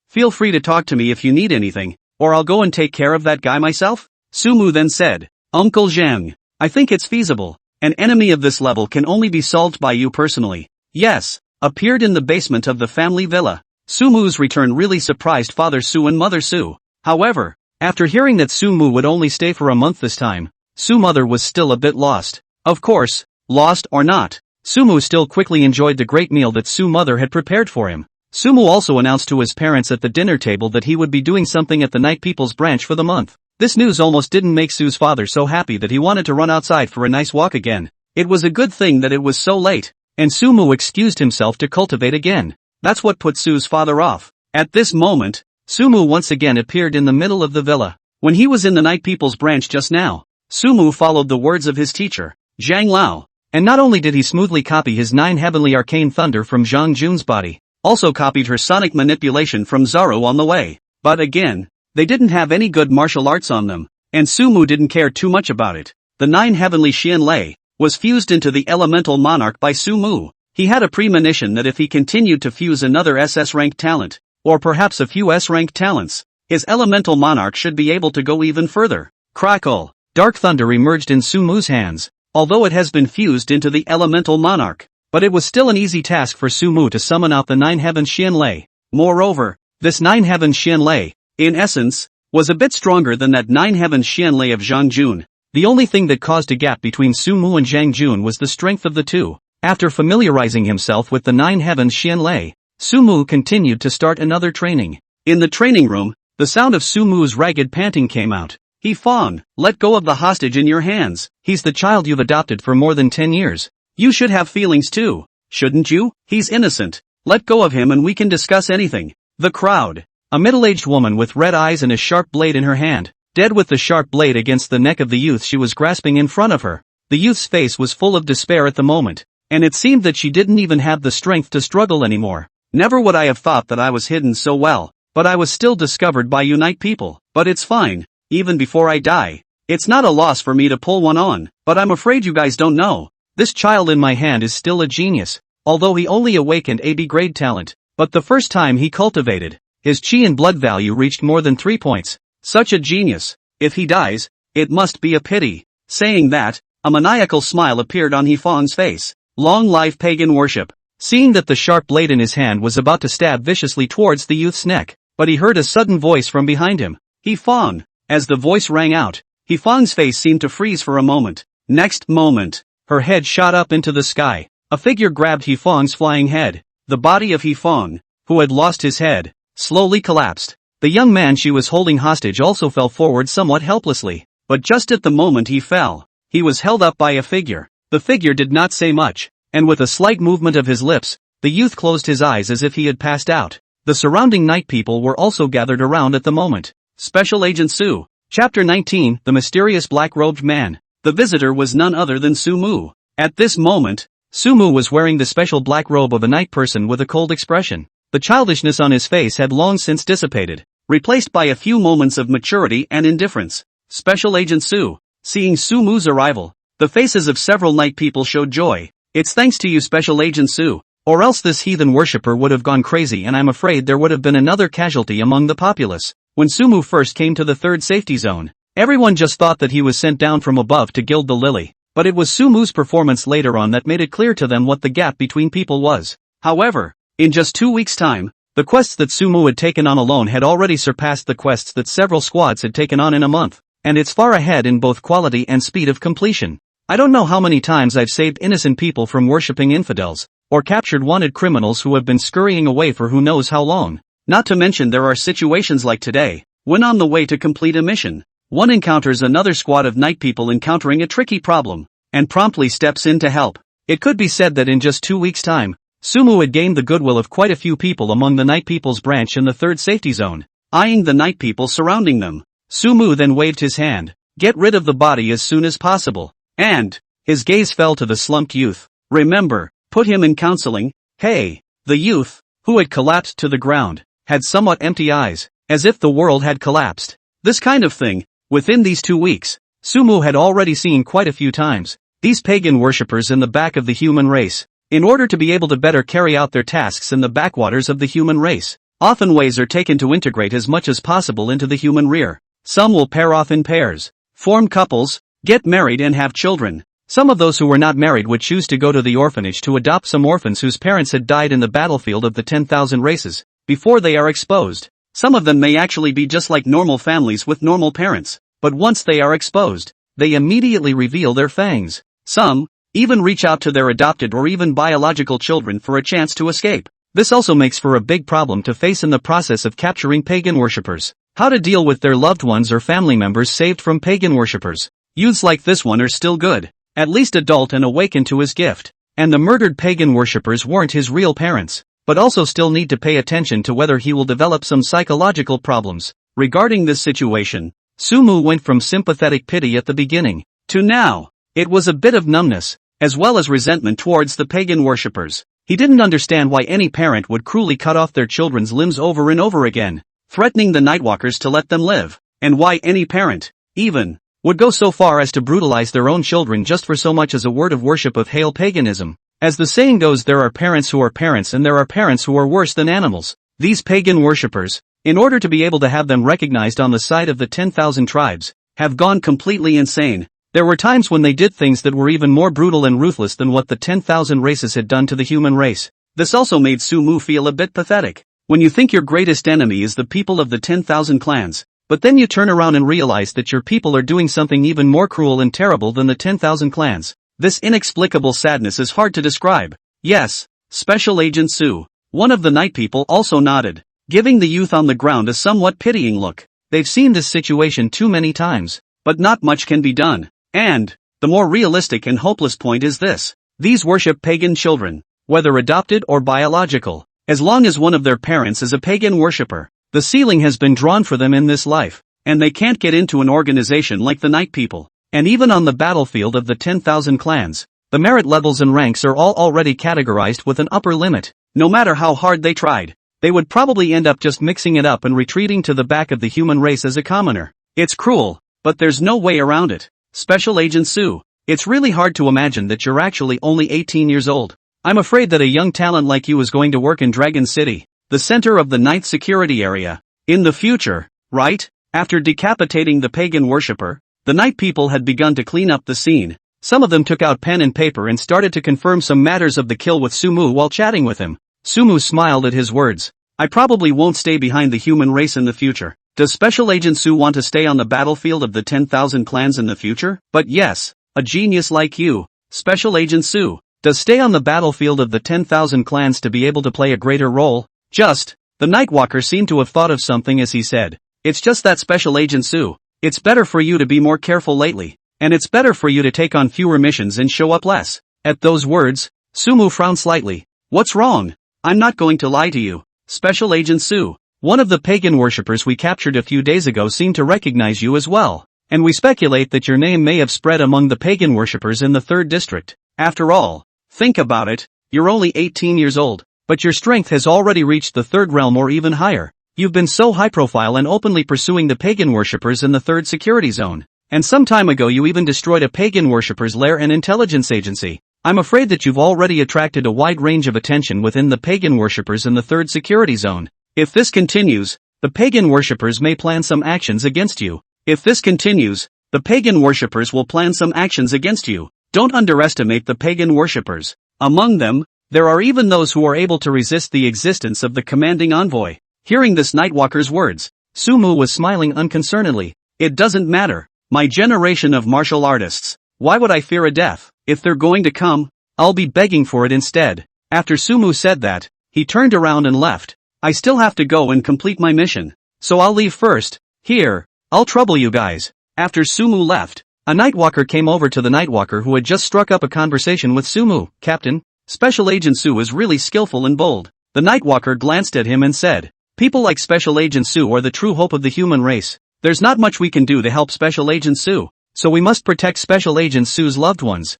[SPEAKER 1] Feel free to talk to me if you need anything, or I'll go and take care of that guy myself? Sumu then said, Uncle Zhang, I think it's feasible. An enemy of this level can only be solved by you personally. Yes. Appeared in the basement of the family villa. Sumu's return really surprised Father Su and Mother Su. However, after hearing that Sumu would only stay for a month this time, Su mother was still a bit lost. Of course, lost or not, Sumu still quickly enjoyed the great meal that Su mother had prepared for him. Sumu also announced to his parents at the dinner table that he would be doing something at the Night People's branch for the month. This news almost didn't make Su's father so happy that he wanted to run outside for a nice walk again. It was a good thing that it was so late, and Sumu excused himself to cultivate again. That's what put Su's father off. At this moment, Sumu once again appeared in the middle of the villa. When he was in the Night People's branch just now, Sumu followed the words of his teacher, Zhang Lao, and not only did he smoothly copy his 9 heavenly arcane thunder from Zhang Jun's body, also copied her sonic manipulation from Zaro on the way. But again, they didn't have any good martial arts on them, and Sumu didn't care too much about it. The 9 heavenly Xianlei was fused into the elemental monarch by Sumu. He had a premonition that if he continued to fuse another SS-ranked talent, or perhaps a few S-ranked talents, his elemental monarch should be able to go even further. Crackle! Dark thunder emerged in Sumu's hands, although it has been fused into the elemental monarch. But it was still an easy task for Sumu to summon out the 9 heaven Xianlei. Moreover, this 9 heaven Xianlei, in essence, was a bit stronger than that 9 heaven Xianlei of Zhang Jun. The only thing that caused a gap between Sumu and Zhang Jun was the strength of the two. After familiarizing himself with the 9 heaven Xianlei, Sumu continued to start another training. In the training room, the sound of Sumu's ragged panting came out. He fawn, let go of the hostage in your hands. He's the child you've adopted for more than 10 years. You should have feelings too, shouldn't you? He's innocent. Let go of him and we can discuss anything. The crowd. A middle-aged woman with red eyes and a sharp blade in her hand, dead with the sharp blade against the neck of the youth she was grasping in front of her. The youth's face was full of despair at the moment, and it seemed that she didn't even have the strength to struggle anymore. Never would I have thought that I was hidden so well, but I was still discovered by you Night People. But it's fine, even before I die. It's not a loss for me to pull one on, but I'm afraid you guys don't know. This child in my hand is still a genius, although he only awakened a B-grade talent, but the first time he cultivated, his chi and blood value reached more than 3 points. Such a genius. If he dies, it must be a pity. Saying that, a maniacal smile appeared on Hefang's face. Long life pagan worship. Seeing that the sharp blade in his hand was about to stab viciously towards the youth's neck, but he heard a sudden voice from behind him. Hefang. As the voice rang out, Hefang's face seemed to freeze for a moment. Next moment, her head shot up into the sky. A figure grabbed Hefang's flying head. The body of Hefang, who had lost his head, slowly collapsed. The young man she was holding hostage also fell forward somewhat helplessly. But just at the moment he fell, he was held up by a figure. The figure did not say much, and with a slight movement of his lips, the youth closed his eyes as if he had passed out. The surrounding night people were also gathered around at the moment. Special Agent Su. Chapter 19, The Mysterious Black-Robed Man. The visitor was none other than Sumu. At this moment, Sumu was wearing the special black robe of a night person with a cold expression. The childishness on his face had long since dissipated, replaced by a few moments of maturity and indifference. Special Agent Su. Seeing Sumu's arrival, the faces of several night people showed joy. It's thanks to you, Special Agent Su, or else this heathen worshipper would have gone crazy and I'm afraid there would have been another casualty among the populace. When Sumu first came to the third safety zone, everyone just thought that he was sent down from above to gild the lily, but it was Sumu's performance later on that made it clear to them what the gap between people was. However, in just 2 weeks' time, the quests that Sumu had taken on alone had already surpassed the quests that several squads had taken on in a month, and it's far ahead in both quality and speed of completion. I don't know how many times I've saved innocent people from worshipping infidels, or captured wanted criminals who have been scurrying away for who knows how long. Not to mention there are situations like today, when on the way to complete a mission, one encounters another squad of night people encountering a tricky problem, and promptly steps in to help. It could be said that in just 2 weeks' time, Sumu had gained the goodwill of quite a few people among the night people's branch in the third safety zone. Eyeing the night people surrounding them, Sumu then waved his hand. Get rid of the body as soon as possible. And, his gaze fell to the slumped youth. Remember, put him in counseling. Hey, the youth, who had collapsed to the ground, had somewhat empty eyes, as if the world had collapsed. This kind of thing, within these 2 weeks, Sumu had already seen quite a few times. These pagan worshippers in the back of the human race, in order to be able to better carry out their tasks in the backwaters of the human race. Often ways are taken to integrate as much as possible into the human rear. Some will pair off in pairs, form couples, get married and have children. Some of those who were not married would choose to go to the orphanage to adopt some orphans whose parents had died in the battlefield of the 10,000 races, before they are exposed. Some of them may actually be just like normal families with normal parents, but once they are exposed, they immediately reveal their fangs. Some even reach out to their adopted or even biological children for a chance to escape. This also makes for a big problem to face in the process of capturing pagan worshippers. How to deal with their loved ones or family members saved from pagan worshippers. Youths like this one are still good, at least adult and awaken to his gift. And the murdered pagan worshippers weren't his real parents, but also still need to pay attention to whether he will develop some psychological problems. Regarding this situation, Sumu went from sympathetic pity at the beginning, to now. It was a bit of numbness, as well as resentment towards the pagan worshippers. He didn't understand why any parent would cruelly cut off their children's limbs over and over again, threatening the Nightwalkers to let them live, and why any parent, even, would go so far as to brutalize their own children just for so much as a word of worship of hail paganism. As the saying goes, there are parents who are parents and there are parents who are worse than animals. These pagan worshippers, in order to be able to have them recognized on the side of the 10,000 tribes, have gone completely insane. There were times when they did things that were even more brutal and ruthless than what the 10,000 races had done to the human race. This also made Sumu feel a bit pathetic. When you think your greatest enemy is the people of the 10,000 clans, but then you turn around and realize that your people are doing something even more cruel and terrible than the 10,000 clans. This inexplicable sadness is hard to describe. Yes, Special Agent Sue, one of the night people, also nodded, giving the youth on the ground a somewhat pitying look. They've seen this situation too many times, but not much can be done. And the more realistic and hopeless point is this. These worship pagan children, whether adopted or biological. As long as one of their parents is a pagan worshipper, the ceiling has been drawn for them in this life, and they can't get into an organization like the Night People. And even on the battlefield of the 10,000 clans, the merit levels and ranks are all already categorized with an upper limit. No matter how hard they tried, they would probably end up just mixing it up and retreating to the back of the human race as a commoner. It's cruel, but there's no way around it. Special Agent Sue, it's really hard to imagine that you're actually only 18 years old. I'm afraid that a young talent like you is going to work in Dragon City, the center of the night security area, in the future, right? After decapitating the pagan worshipper, the Night People had begun to clean up the scene. Some of them took out pen and paper and started to confirm some matters of the kill with Sumu while chatting with him. Sumu smiled at his words. I probably won't stay behind the human race in the future. Does Special Agent Sue want to stay on the battlefield of the 10,000 clans in the future? But yes, a genius like you, Special Agent Sue, does stay on the battlefield of the 10,000 clans to be able to play a greater role. The Nightwalker seemed to have thought of something as he said. It's just that Special Agent Sue, it's better for you to be more careful lately, and it's better for you to take on fewer missions and show up less. At those words, Sumu frowned slightly. What's wrong? I'm not going to lie to you, Special Agent Sue. One of the pagan worshippers we captured a few days ago seemed to recognize you as well, and we speculate that your name may have spread among the pagan worshippers in the 3rd district. After all, think about it, you're only 18 years old, but your strength has already reached the 3rd realm or even higher. You've been so high profile and openly pursuing the pagan worshippers in the 3rd security zone, and some time ago you even destroyed a pagan worshipper's lair and intelligence agency. I'm afraid that you've already attracted a wide range of attention within the pagan worshippers in the 3rd security zone. If this continues, the pagan worshippers may plan some actions against you. If this continues, the pagan worshippers will plan some actions against you. Don't underestimate the pagan worshippers. Among them, there are even those who are able to resist the existence of the commanding envoy. Hearing this Nightwalker's words, Sumu was smiling unconcernedly. It doesn't matter. My generation of martial artists. Why would I fear a death? If they're going to come, I'll be begging for it instead. After Sumu said that, he turned around and left. I still have to go and complete my mission, so I'll leave first. Here, I'll trouble you guys. After Sumu left, a Nightwalker came over to the Nightwalker who had just struck up a conversation with Sumu. Captain, Special Agent Sue is really skillful and bold. The Nightwalker glanced at him and said, people like Special Agent Sue are the true hope of the human race. There's not much we can do to help Special Agent Sue, so we must protect Special Agent Sue's loved ones.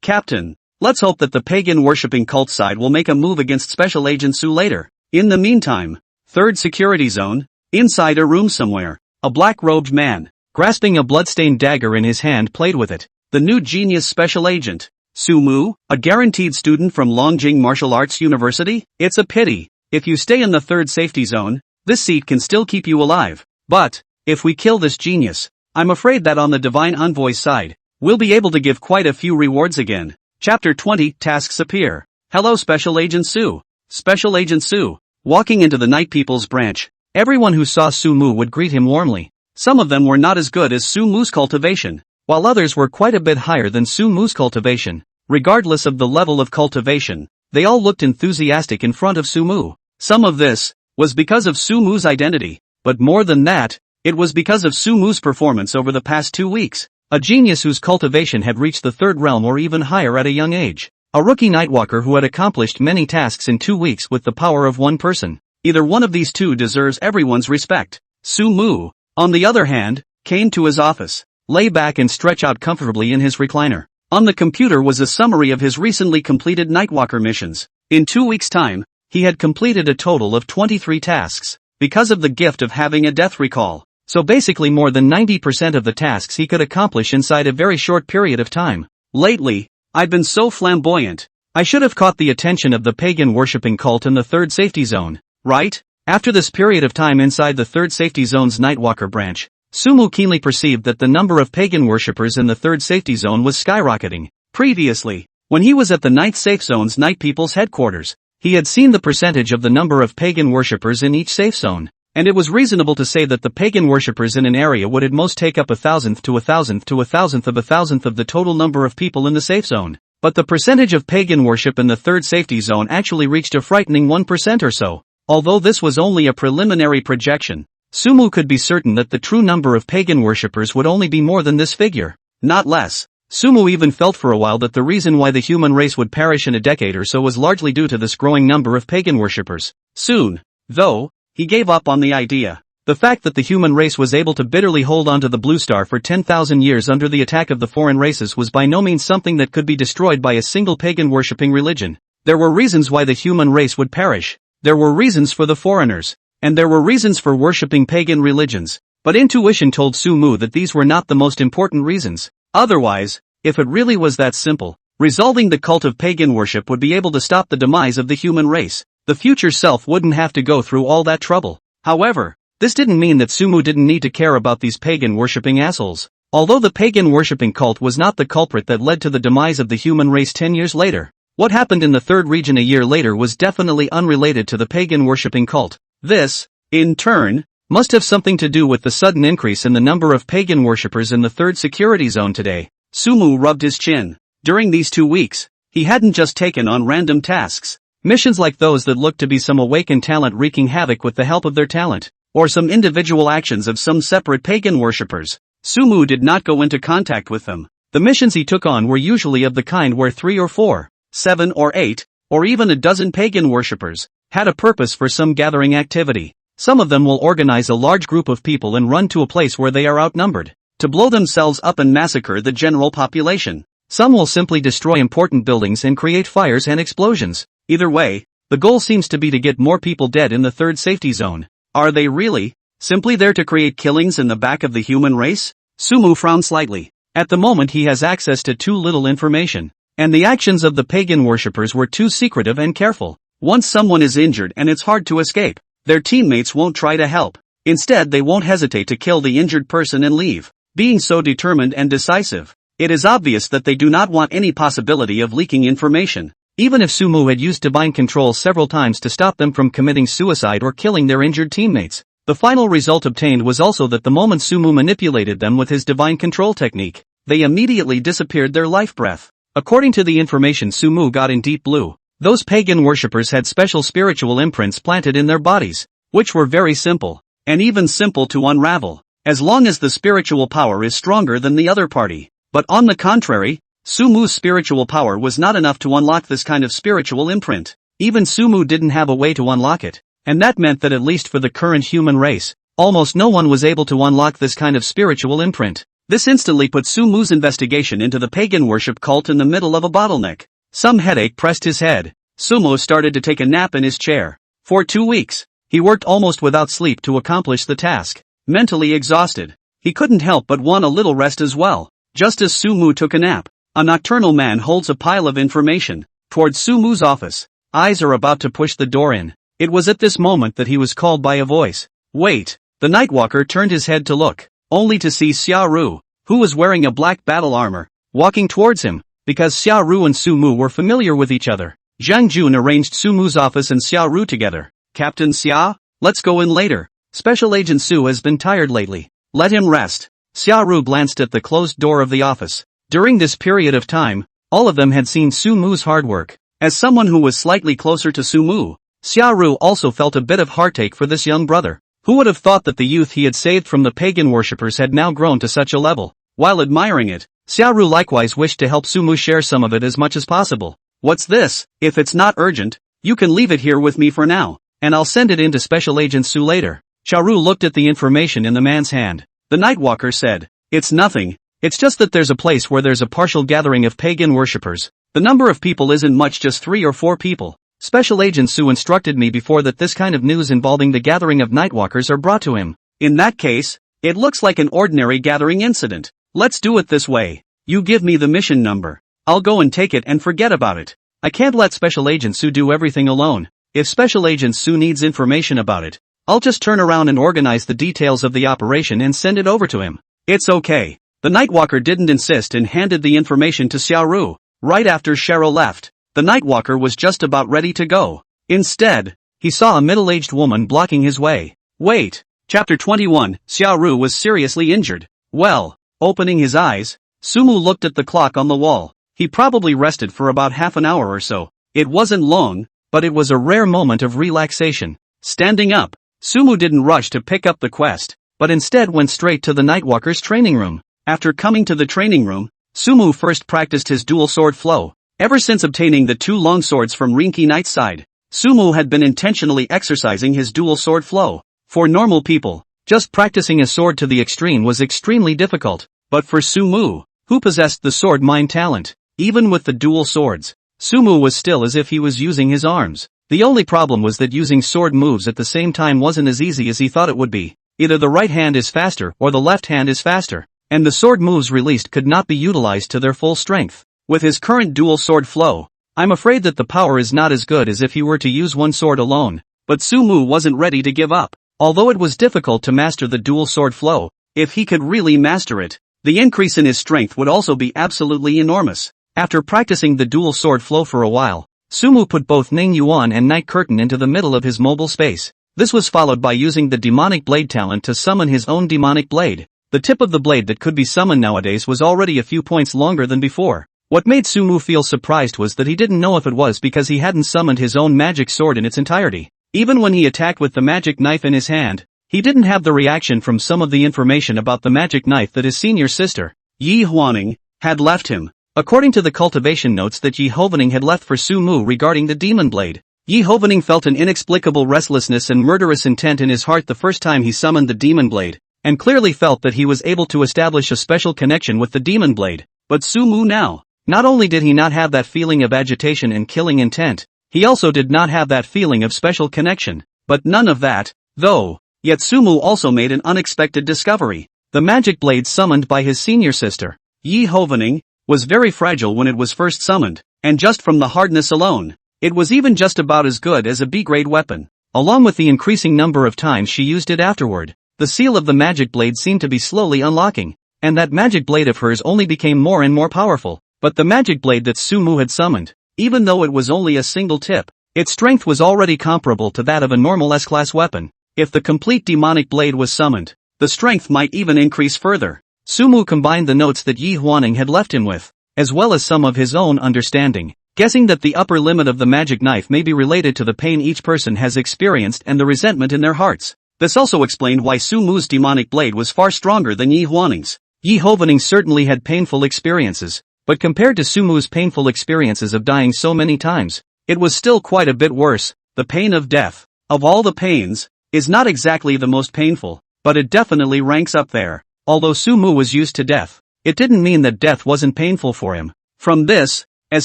[SPEAKER 1] Captain, let's hope that the pagan worshipping cult side will make a move against Special Agent Sue later. In the meantime, 3rd security zone, inside a room somewhere, a black-robed man, grasping a bloodstained dagger in his hand, played with it. The new genius Special Agent Sumu, a guaranteed student from Longjing Martial Arts University? It's a pity. If you stay in the third safety zone, this seat can still keep you alive. But, if we kill this genius, I'm afraid that on the Divine Envoy's side, we'll be able to give quite a few rewards again. Chapter 20, Tasks appear. Hello Special Agent Su. Special Agent Su. Walking into the Night People's branch, everyone who saw Sumu would greet him warmly. Some of them were not as good as Sumu's cultivation, while others were quite a bit higher than Sumu's cultivation. Regardless of the level of cultivation, they all looked enthusiastic in front of Sumu. Some of this was because of Sumu's identity, but more than that, it was because of Sumu's performance over the past 2 weeks. A genius whose cultivation had reached the third realm or even higher at a young age. A rookie Nightwalker who had accomplished many tasks in 2 weeks with the power of one person. Either one of these two deserves everyone's respect. Sumu, on the other hand, came to his office, lay back and stretch out comfortably in his recliner. On the computer was a summary of his recently completed Nightwalker missions. In 2 weeks' time, he had completed a total of 23 tasks, because of the gift of having a death recall. So basically more than 90% of the tasks he could accomplish inside a very short period of time. Lately, I've been so flamboyant. I should have caught the attention of the pagan worshipping cult in the third safety zone, right? After this period of time inside the third safety zone's Nightwalker branch, Sumu keenly perceived that the number of pagan worshippers in the third safety zone was skyrocketing. Previously, when he was at the ninth safe zone's Night People's headquarters, he had seen the percentage of the number of pagan worshippers in each safe zone, and it was reasonable to say that the pagan worshippers in an area would at most take up 1,000th to 1,000th to 1,000th of 1,000th of the total number of people in the safe zone. But the percentage of pagan worship in the third safety zone actually reached a frightening 1% or so. Although this was only a preliminary projection, Sumu could be certain that the true number of pagan worshippers would only be more than this figure, not less. Sumu even felt for a while that the reason why the human race would perish in a decade or so was largely due to this growing number of pagan worshippers. Soon, though, he gave up on the idea. The fact that the human race was able to bitterly hold on to the blue star for 10,000 years under the attack of the foreign races was by no means something that could be destroyed by a single pagan worshipping religion. There were reasons why the human race would perish. There were reasons for the foreigners, and there were reasons for worshipping pagan religions, but intuition told Sumu that these were not the most important reasons. Otherwise, if it really was that simple, resolving the cult of pagan worship would be able to stop the demise of the human race. The future self wouldn't have to go through all that trouble. However, this didn't mean that Sumu didn't need to care about these pagan worshipping assholes. Although the pagan worshipping cult was not the culprit that led to the demise of the human race 10 years later, what happened in the third region a year later was definitely unrelated to the pagan worshipping cult. This, in turn, must have something to do with the sudden increase in the number of pagan worshippers in the third security zone today. Sumu rubbed his chin. During these 2 weeks, he hadn't just taken on random tasks, missions like those that looked to be some awakened talent wreaking havoc with the help of their talent, or some individual actions of some separate pagan worshippers. Sumu did not go into contact with them. The missions he took on were usually of the kind where 3 or 4, 7 or 8, or even a dozen pagan worshippers had a purpose for some gathering activity. Some of them will organize a large group of people and run to a place where they are outnumbered, to blow themselves up and massacre the general population. Some will simply destroy important buildings and create fires and explosions. Either way, the goal seems to be to get more people dead in the third safety zone. Are they really simply there to create killings in the back of the human race? Sumu frowned slightly. At the moment he has access to too little information, and the actions of the pagan worshippers were too secretive and careful. Once someone is injured and it's hard to escape, their teammates won't try to help. Instead they won't hesitate to kill the injured person and leave. Being so determined and decisive, it is obvious that they do not want any possibility of leaking information. Even if Sumu had used divine control several times to stop them from committing suicide or killing their injured teammates, the final result obtained was also that the moment Sumu manipulated them with his divine control technique, they immediately disappeared their life breath. According to the information Sumu got in Deep Blue, those pagan worshippers had special spiritual imprints planted in their bodies, which were very simple, and even simple to unravel, as long as the spiritual power is stronger than the other party. But on the contrary, Sumu's spiritual power was not enough to unlock this kind of spiritual imprint. Even Sumu didn't have a way to unlock it, and that meant that at least for the current human race, almost no one was able to unlock this kind of spiritual imprint. This instantly put Sumu's investigation into the pagan worship cult in the middle of a bottleneck. Some headache pressed his head. Sumu started to take a nap in his chair. For 2 weeks, he worked almost without sleep to accomplish the task. Mentally exhausted, he couldn't help but want a little rest as well. Just as Sumu took a nap, A nocturnal man holds a pile of information towards Sumu's office. Eyes are about to push the door in. It was at this moment that he was called by a voice. Wait! The Nightwalker turned his head to look, only to see Xiaoru, who was wearing a black battle armor, walking towards him, because Xiaoru and Sumu were familiar with each other. Zhang Jun arranged Sumu's office and Xiaoru together. Captain Xia, let's go in later. Special Agent Su has been tired lately. Let him rest. Xiaoru glanced at the closed door of the office. During this period of time, all of them had seen Sumu's hard work. As someone who was slightly closer to Sumu, Xiaoru also felt a bit of heartache for this young brother. Who would have thought that the youth he had saved from the pagan worshippers had now grown to such a level? While admiring it, Xiaoru likewise wished to help Sumu share some of it as much as possible. What's this? If it's not urgent, you can leave it here with me for now, and I'll send it in to Special Agent Su later. Xiaoru looked at the information in the man's hand. The Nightwalker said, it's nothing. It's just that there's a place where there's a partial gathering of pagan worshippers. The number of people isn't much, just 3 or 4 people. Special Agent Su instructed me before that this kind of news involving the gathering of Nightwalkers are brought to him. In that case, it looks like an ordinary gathering incident. Let's do it this way. You give me the mission number. I'll go and take it and forget about it. I can't let Special Agent Su do everything alone. If Special Agent Su needs information about it, I'll just turn around and organize the details of the operation and send it over to him. It's okay. The Nightwalker didn't insist and handed the information to Xiaoru. Right after Cheryl left, the Nightwalker was just about ready to go. Instead, he saw a middle-aged woman blocking his way. Wait! Chapter 21, Xiaoru was seriously injured. Well, opening his eyes, Sumu looked at the clock on the wall. He probably rested for about half an hour or so. It wasn't long, but it was a rare moment of relaxation. Standing up, Sumu didn't rush to pick up the quest, but instead went straight to the Nightwalker's training room. After coming to the training room, Sumu first practiced his dual sword flow. Ever since obtaining the 2 long swords from Rinki Knight's side, Sumu had been intentionally exercising his dual sword flow. For normal people, just practicing a sword to the extreme was extremely difficult, but for Sumu, who possessed the sword mind talent, even with the dual swords, Sumu was still as if he was using his arms. The only problem was that using sword moves at the same time wasn't as easy as he thought it would be. Either the right hand is faster or the left hand is faster, and the sword moves released could not be utilized to their full strength. With his current dual sword flow, I'm afraid that the power is not as good as if he were to use one sword alone, but Sumu wasn't ready to give up. Although it was difficult to master the dual sword flow, if he could really master it, the increase in his strength would also be absolutely enormous. After practicing the dual sword flow for a while, Sumu put both Ning Yuan and Night Curtain into the middle of his mobile space. This was followed by using the demonic blade talent to summon his own demonic blade. The tip of the blade that could be summoned nowadays was already a few points longer than before. What made Sumu feel surprised was that he didn't know if it was because he hadn't summoned his own magic sword in its entirety. Even when he attacked with the magic knife in his hand, he didn't have the reaction from some of the information about the magic knife that his senior sister, Yi Huaning, had left him. According to the cultivation notes that Yi Hovaning had left for Sumu regarding the demon blade, Yi Hovaning felt an inexplicable restlessness and murderous intent in his heart the first time he summoned the demon blade, and clearly felt that he was able to establish a special connection with the demon blade. But Sumu now, not only did he not have that feeling of agitation and killing intent, he also did not have that feeling of special connection. But none of that, though. Yet Sumu also made an unexpected discovery. The magic blade summoned by his senior sister, Yi Hovaning, was very fragile when it was first summoned, and just from the hardness alone, it was even just about as good as a B-grade weapon. Along with the increasing number of times she used it afterward, the seal of the magic blade seemed to be slowly unlocking, and that magic blade of hers only became more and more powerful. But the magic blade that Sumu had summoned, even though it was only a single tip, its strength was already comparable to that of a normal S-class weapon. If the complete demonic blade was summoned, the strength might even increase further. Sumu combined the notes that Yi Huaning had left him with, as well as some of his own understanding, guessing that the upper limit of the magic knife may be related to the pain each person has experienced and the resentment in their hearts. This also explained why Sumu's demonic blade was far stronger than Yi Huaning's. Yi Hovaning certainly had painful experiences, but compared to Sumu's painful experiences of dying so many times, it was still quite a bit worse. The pain of death, of all the pains, is not exactly the most painful, but it definitely ranks up there. Although Sumu was used to death, it didn't mean that death wasn't painful for him. From this, as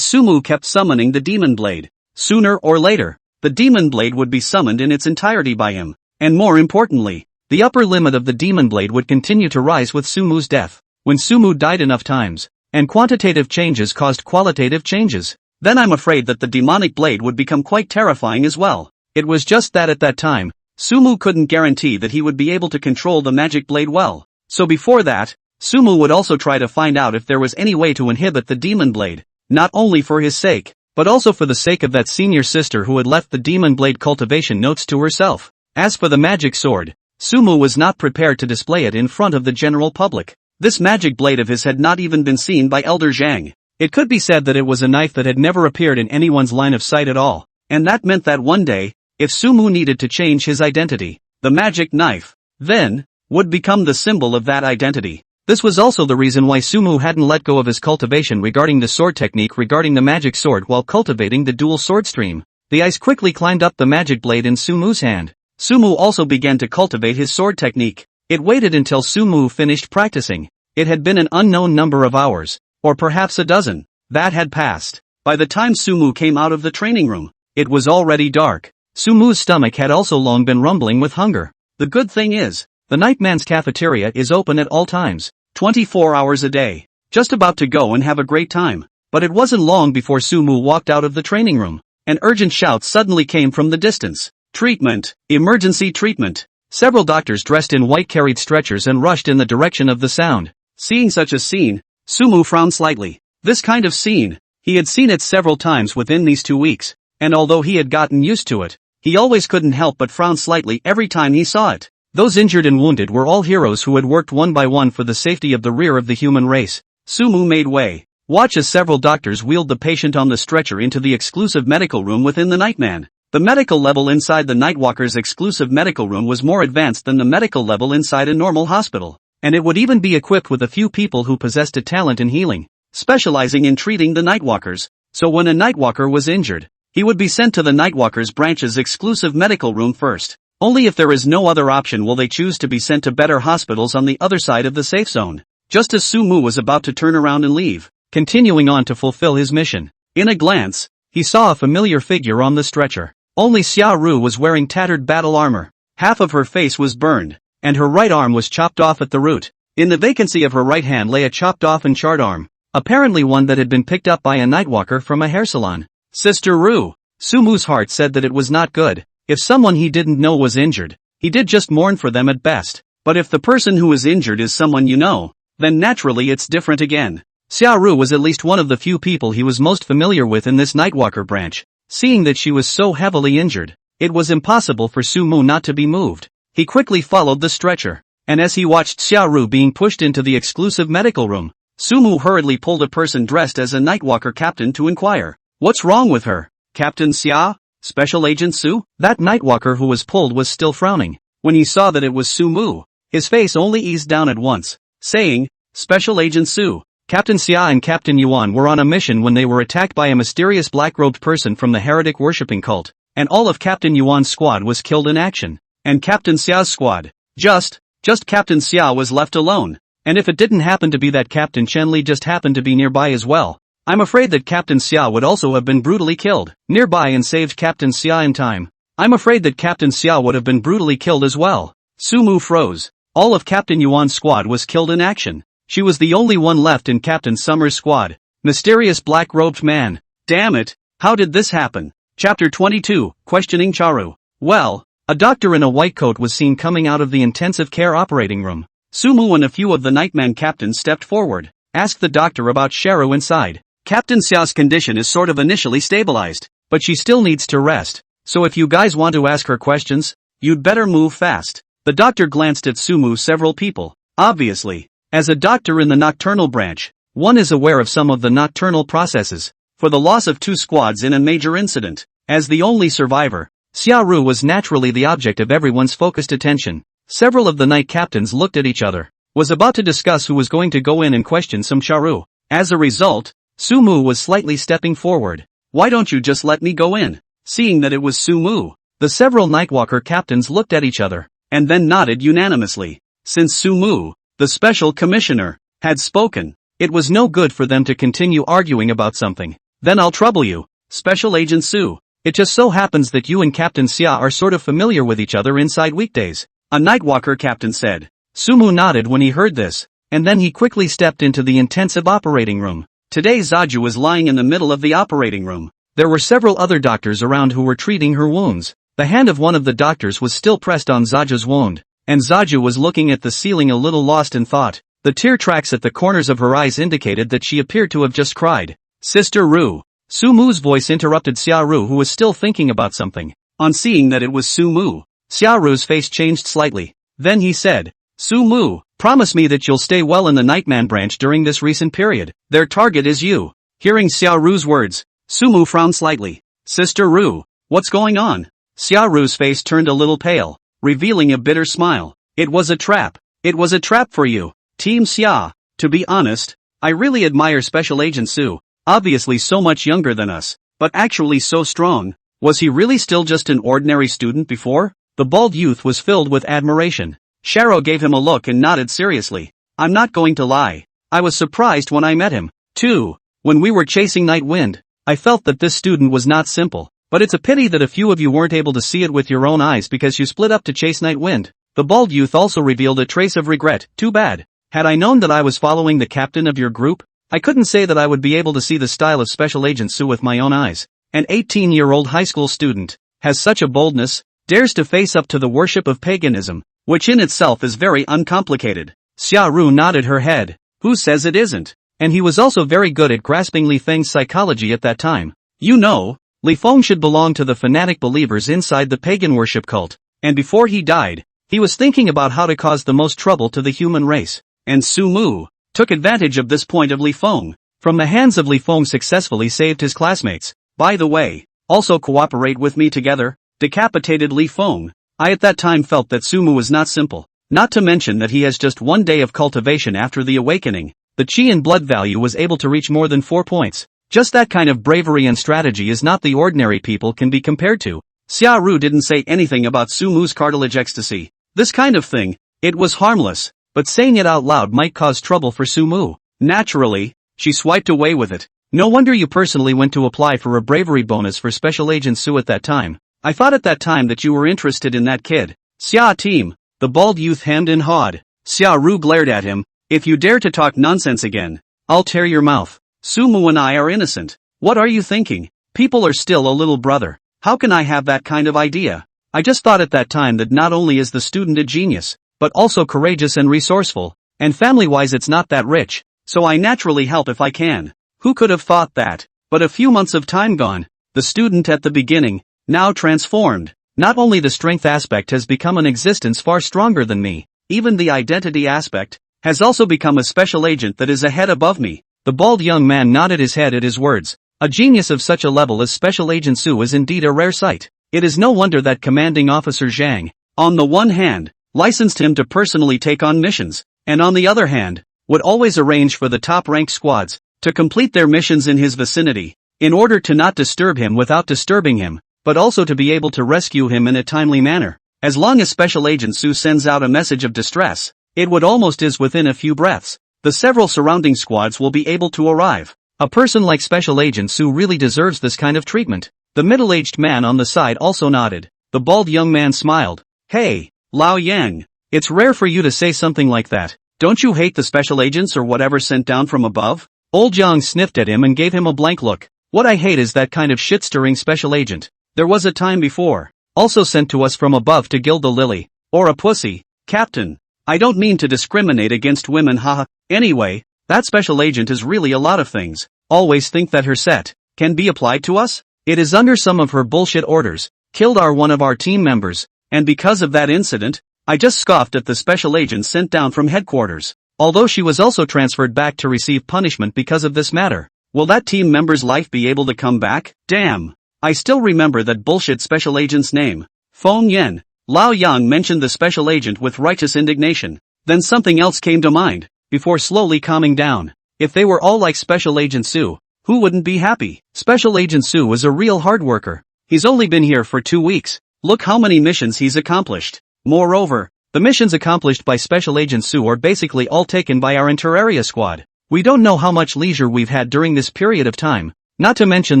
[SPEAKER 1] Sumu kept summoning the demon blade, sooner or later, the demon blade would be summoned in its entirety by him, and more importantly, the upper limit of the demon blade would continue to rise with Sumu's death. When Sumu died enough times, and quantitative changes caused qualitative changes. Then I'm afraid that the demonic blade would become quite terrifying as well. It was just that at that time, Sumu couldn't guarantee that he would be able to control the magic blade well. So before that, Sumu would also try to find out if there was any way to inhibit the demon blade, not only for his sake, but also for the sake of that senior sister who had left the demon blade cultivation notes to herself. As for the magic sword, Sumu was not prepared to display it in front of the general public. This magic blade of his had not even been seen by Elder Zhang. It could be said that it was a knife that had never appeared in anyone's line of sight at all, and that meant that one day, if Sumu needed to change his identity, the magic knife, then, would become the symbol of that identity. This was also the reason why Sumu hadn't let go of his cultivation regarding the sword technique regarding the magic sword while cultivating the dual sword stream. The ice quickly climbed up the magic blade in Sumu's hand. Sumu also began to cultivate his sword technique. It waited until Sumu finished practicing. It had been an unknown number of hours, or perhaps a dozen, that had passed. By the time Sumu came out of the training room, it was already dark. Sumu's stomach had also long been rumbling with hunger. The good thing is, the Nightman's cafeteria is open at all times, 24 hours a day. Just about to go and have a great time. But it wasn't long before Sumu walked out of the training room. An urgent shout suddenly came from the distance. Treatment! Emergency treatment! Several doctors dressed in white carried stretchers and rushed in the direction of the sound. Seeing such a scene, Sumu frowned slightly. This kind of scene, he had seen it several times within these 2 weeks, and although he had gotten used to it, he always couldn't help but frown slightly every time he saw it. Those injured and wounded were all heroes who had worked one by one for the safety of the rear of the human race. Sumu made way. Watch as several doctors wheeled the patient on the stretcher into the exclusive medical room within the Nightman. The medical level inside the Nightwalker's exclusive medical room was more advanced than the medical level inside a normal hospital, and it would even be equipped with a few people who possessed a talent in healing, specializing in treating the Nightwalkers. So when a Nightwalker was injured, he would be sent to the Nightwalker's branch's exclusive medical room first. Only if there is no other option will they choose to be sent to better hospitals on the other side of the safe zone. Just as Sumu was about to turn around and leave, continuing on to fulfill his mission, in a glance, he saw a familiar figure on the stretcher. Only Xia Ru was wearing tattered battle armor. Half of her face was burned, and her right arm was chopped off at the root. In the vacancy of her right hand lay a chopped off and charred arm, apparently one that had been picked up by a Nightwalker from a hair salon. Sister Ru. Sumu's heart said that it was not good. If someone he didn't know was injured, he did just mourn for them at best. But if the person who is injured is someone you know, then naturally it's different again. Xia Ru was at least one of the few people he was most familiar with in this Nightwalker branch. Seeing that she was so heavily injured, it was impossible for Sumu not to be moved. He quickly followed the stretcher, and as he watched Xia Ru being pushed into the exclusive medical room, Sumu hurriedly pulled a person dressed as a Nightwalker captain to inquire. What's wrong with her? Captain Xia? Special Agent Su? That Nightwalker who was pulled was still frowning. When he saw that it was Sumu, his face only eased down at once, saying, Special Agent Su. Captain Xia and Captain Yuan were on a mission when they were attacked by a mysterious black-robed person from the heretic worshipping cult, and all of Captain Yuan's squad was killed in action. And Captain Xia's squad, just Captain Xia was left alone. And if it didn't happen to be that Captain Chenli just happened to be nearby as well, I'm afraid that Captain Xia would also have been brutally killed nearby and saved Captain Xia in time. I'm afraid that Captain Xia would have been brutally killed as well. Sumu froze. All of Captain Yuan's squad was killed in action. She was the only one left in Captain Summer's squad. Mysterious black-robed man. Damn it, how did this happen? Chapter 22, Questioning Charu. Well, a doctor in a white coat was seen coming out of the intensive care operating room. Sumu and a few of the Nightman captains stepped forward, asked the doctor about Charu inside. Captain Xiao's condition is sort of initially stabilized, but she still needs to rest. So if you guys want to ask her questions, you'd better move fast. The doctor glanced at Sumu. Several people, obviously. As a doctor in the nocturnal branch, one is aware of some of the nocturnal processes. For the loss of 2 squads in a major incident, as the only survivor, Xia Ru was naturally the object of everyone's focused attention. Several of the night captains looked at each other, was about to discuss who was going to go in and question some Charu. As a result, Sumu was slightly stepping forward. Why don't you just let me go in? Seeing that it was Sumu, the several Nightwalker captains looked at each other, and then nodded unanimously. Since Sumu, the special commissioner, had spoken, it was no good for them to continue arguing about something. Then I'll trouble you, Special Agent Su. It just so happens that you and Captain Xia are sort of familiar with each other inside weekdays. A Nightwalker captain said. Sumu nodded when he heard this. and then he quickly stepped into the intensive operating room. Today Zaju was lying in the middle of the operating room. There were several other doctors around who were treating her wounds. The hand of one of the doctors was still pressed on Zaju's wound, and Zaju was looking at the ceiling a little lost in thought. The tear tracks at the corners of her eyes indicated that she appeared to have just cried. Sister Ru. Sumu's voice interrupted Xiaoru, who was still thinking about something. On seeing that it was Sumu, Xiaoru's face changed slightly. Then he said, Sumu, promise me that you'll stay well in the Nightman branch during this recent period. Their target is you. Hearing Xiaoru's words, Sumu frowned slightly. Sister Ru, what's going on? Xiaoru's face turned a little pale, revealing a bitter smile. It was a trap. It was a trap for you. Team Xia. To be honest, I really admire Special Agent Su. Obviously so much younger than us, but actually so strong. Was he really still just an ordinary student before? The bald youth was filled with admiration. Sharo gave him a look and nodded seriously. I'm not going to lie. I was surprised when I met him, too. When we were chasing Night Wind, I felt that this student was not simple. But it's a pity that a few of you weren't able to see it with your own eyes because you split up to chase Night Wind. The bald youth also revealed a trace of regret. Too bad. Had I known that I was following the captain of your group, I couldn't say that I would be able to see the style of Special Agent Su with my own eyes. An 18-year-old high school student has such a boldness, dares to face up to the worship of paganism, which in itself is very uncomplicated. Xiaoru nodded her head. Who says it isn't? And he was also very good at grasping Li Feng's psychology at that time. You know, Li Feng should belong to the fanatic believers inside the pagan worship cult, and before he died, he was thinking about how to cause the most trouble to the human race. And Su Mu took advantage of this point of Li Feng. From the hands of Li Feng successfully saved his classmates. By the way, also cooperate with me together, decapitated Li Feng. I at that time felt that Sumu was not simple, not to mention that he has just 1 day of cultivation after the awakening. The chi and blood value was able to reach more than 4 points. Just that kind of bravery and strategy is not the ordinary people can be compared to. Xiaoru didn't say anything about Sumu's cartilage ecstasy. This kind of thing, it was harmless, but saying it out loud might cause trouble for Sumu. Naturally, she swiped away with it. No wonder you personally went to apply for a bravery bonus for Special Agent Su at that time. I thought at that time that you were interested in that kid. Xia team. The bald youth hemmed and hawed. Xiaoru glared at him. If you dare to talk nonsense again, I'll tear your mouth. Sumu and I are innocent. What are you thinking? People are still a little brother. How can I have that kind of idea? I just thought at that time that not only is the student a genius, but also courageous and resourceful, and family-wise it's not that rich, so I naturally help if I can. Who could have thought that? But a few months of time gone. The student at the beginning, now transformed. Not only the strength aspect has become an existence far stronger than me, even the identity aspect has also become a special agent that is a head above me. The bald young man nodded his head at his words. A genius of such a level as Special Agent Su is indeed a rare sight. It is no wonder that Commanding Officer Zhang, on the one hand, licensed him to personally take on missions, and on the other hand, would always arrange for the top-ranked squads to complete their missions in his vicinity, in order to not disturb him without disturbing him, but also to be able to rescue him in a timely manner. As long as Special Agent Su sends out a message of distress, it would almost is within a few breaths. The several surrounding squads will be able to arrive. A person like Special Agent Su really deserves this kind of treatment. The middle-aged man on the side also nodded. The bald young man smiled. Hey, Lao Yang, it's rare for you to say something like that. Don't you hate the special agents or whatever sent down from above? Old Jiang sniffed at him and gave him a blank look. What I hate is that kind of shit-stirring special agent. There was a time before, also sent to us from above to gild the lily, or a pussy. Captain, I don't mean to discriminate against women, haha. Anyway, that special agent is really a lot of things. Always think that her set can be applied to us? It is under some of her bullshit orders. Killed one of our team members, and because of that incident, I just scoffed at the special agent sent down from headquarters. Although she was also transferred back to receive punishment because of this matter. Will that team member's life be able to come back? Damn. I still remember that bullshit special agent's name. Feng Yen. Lao Yang mentioned the special agent with righteous indignation. Then something else came to mind, before slowly calming down. If they were all like Special Agent Su, who wouldn't be happy? Special Agent Su was a real hard worker. He's only been here for 2 weeks. Look how many missions he's accomplished. Moreover, the missions accomplished by Special Agent Su are basically all taken by our inter-area squad. We don't know how much leisure we've had during this period of time, not to mention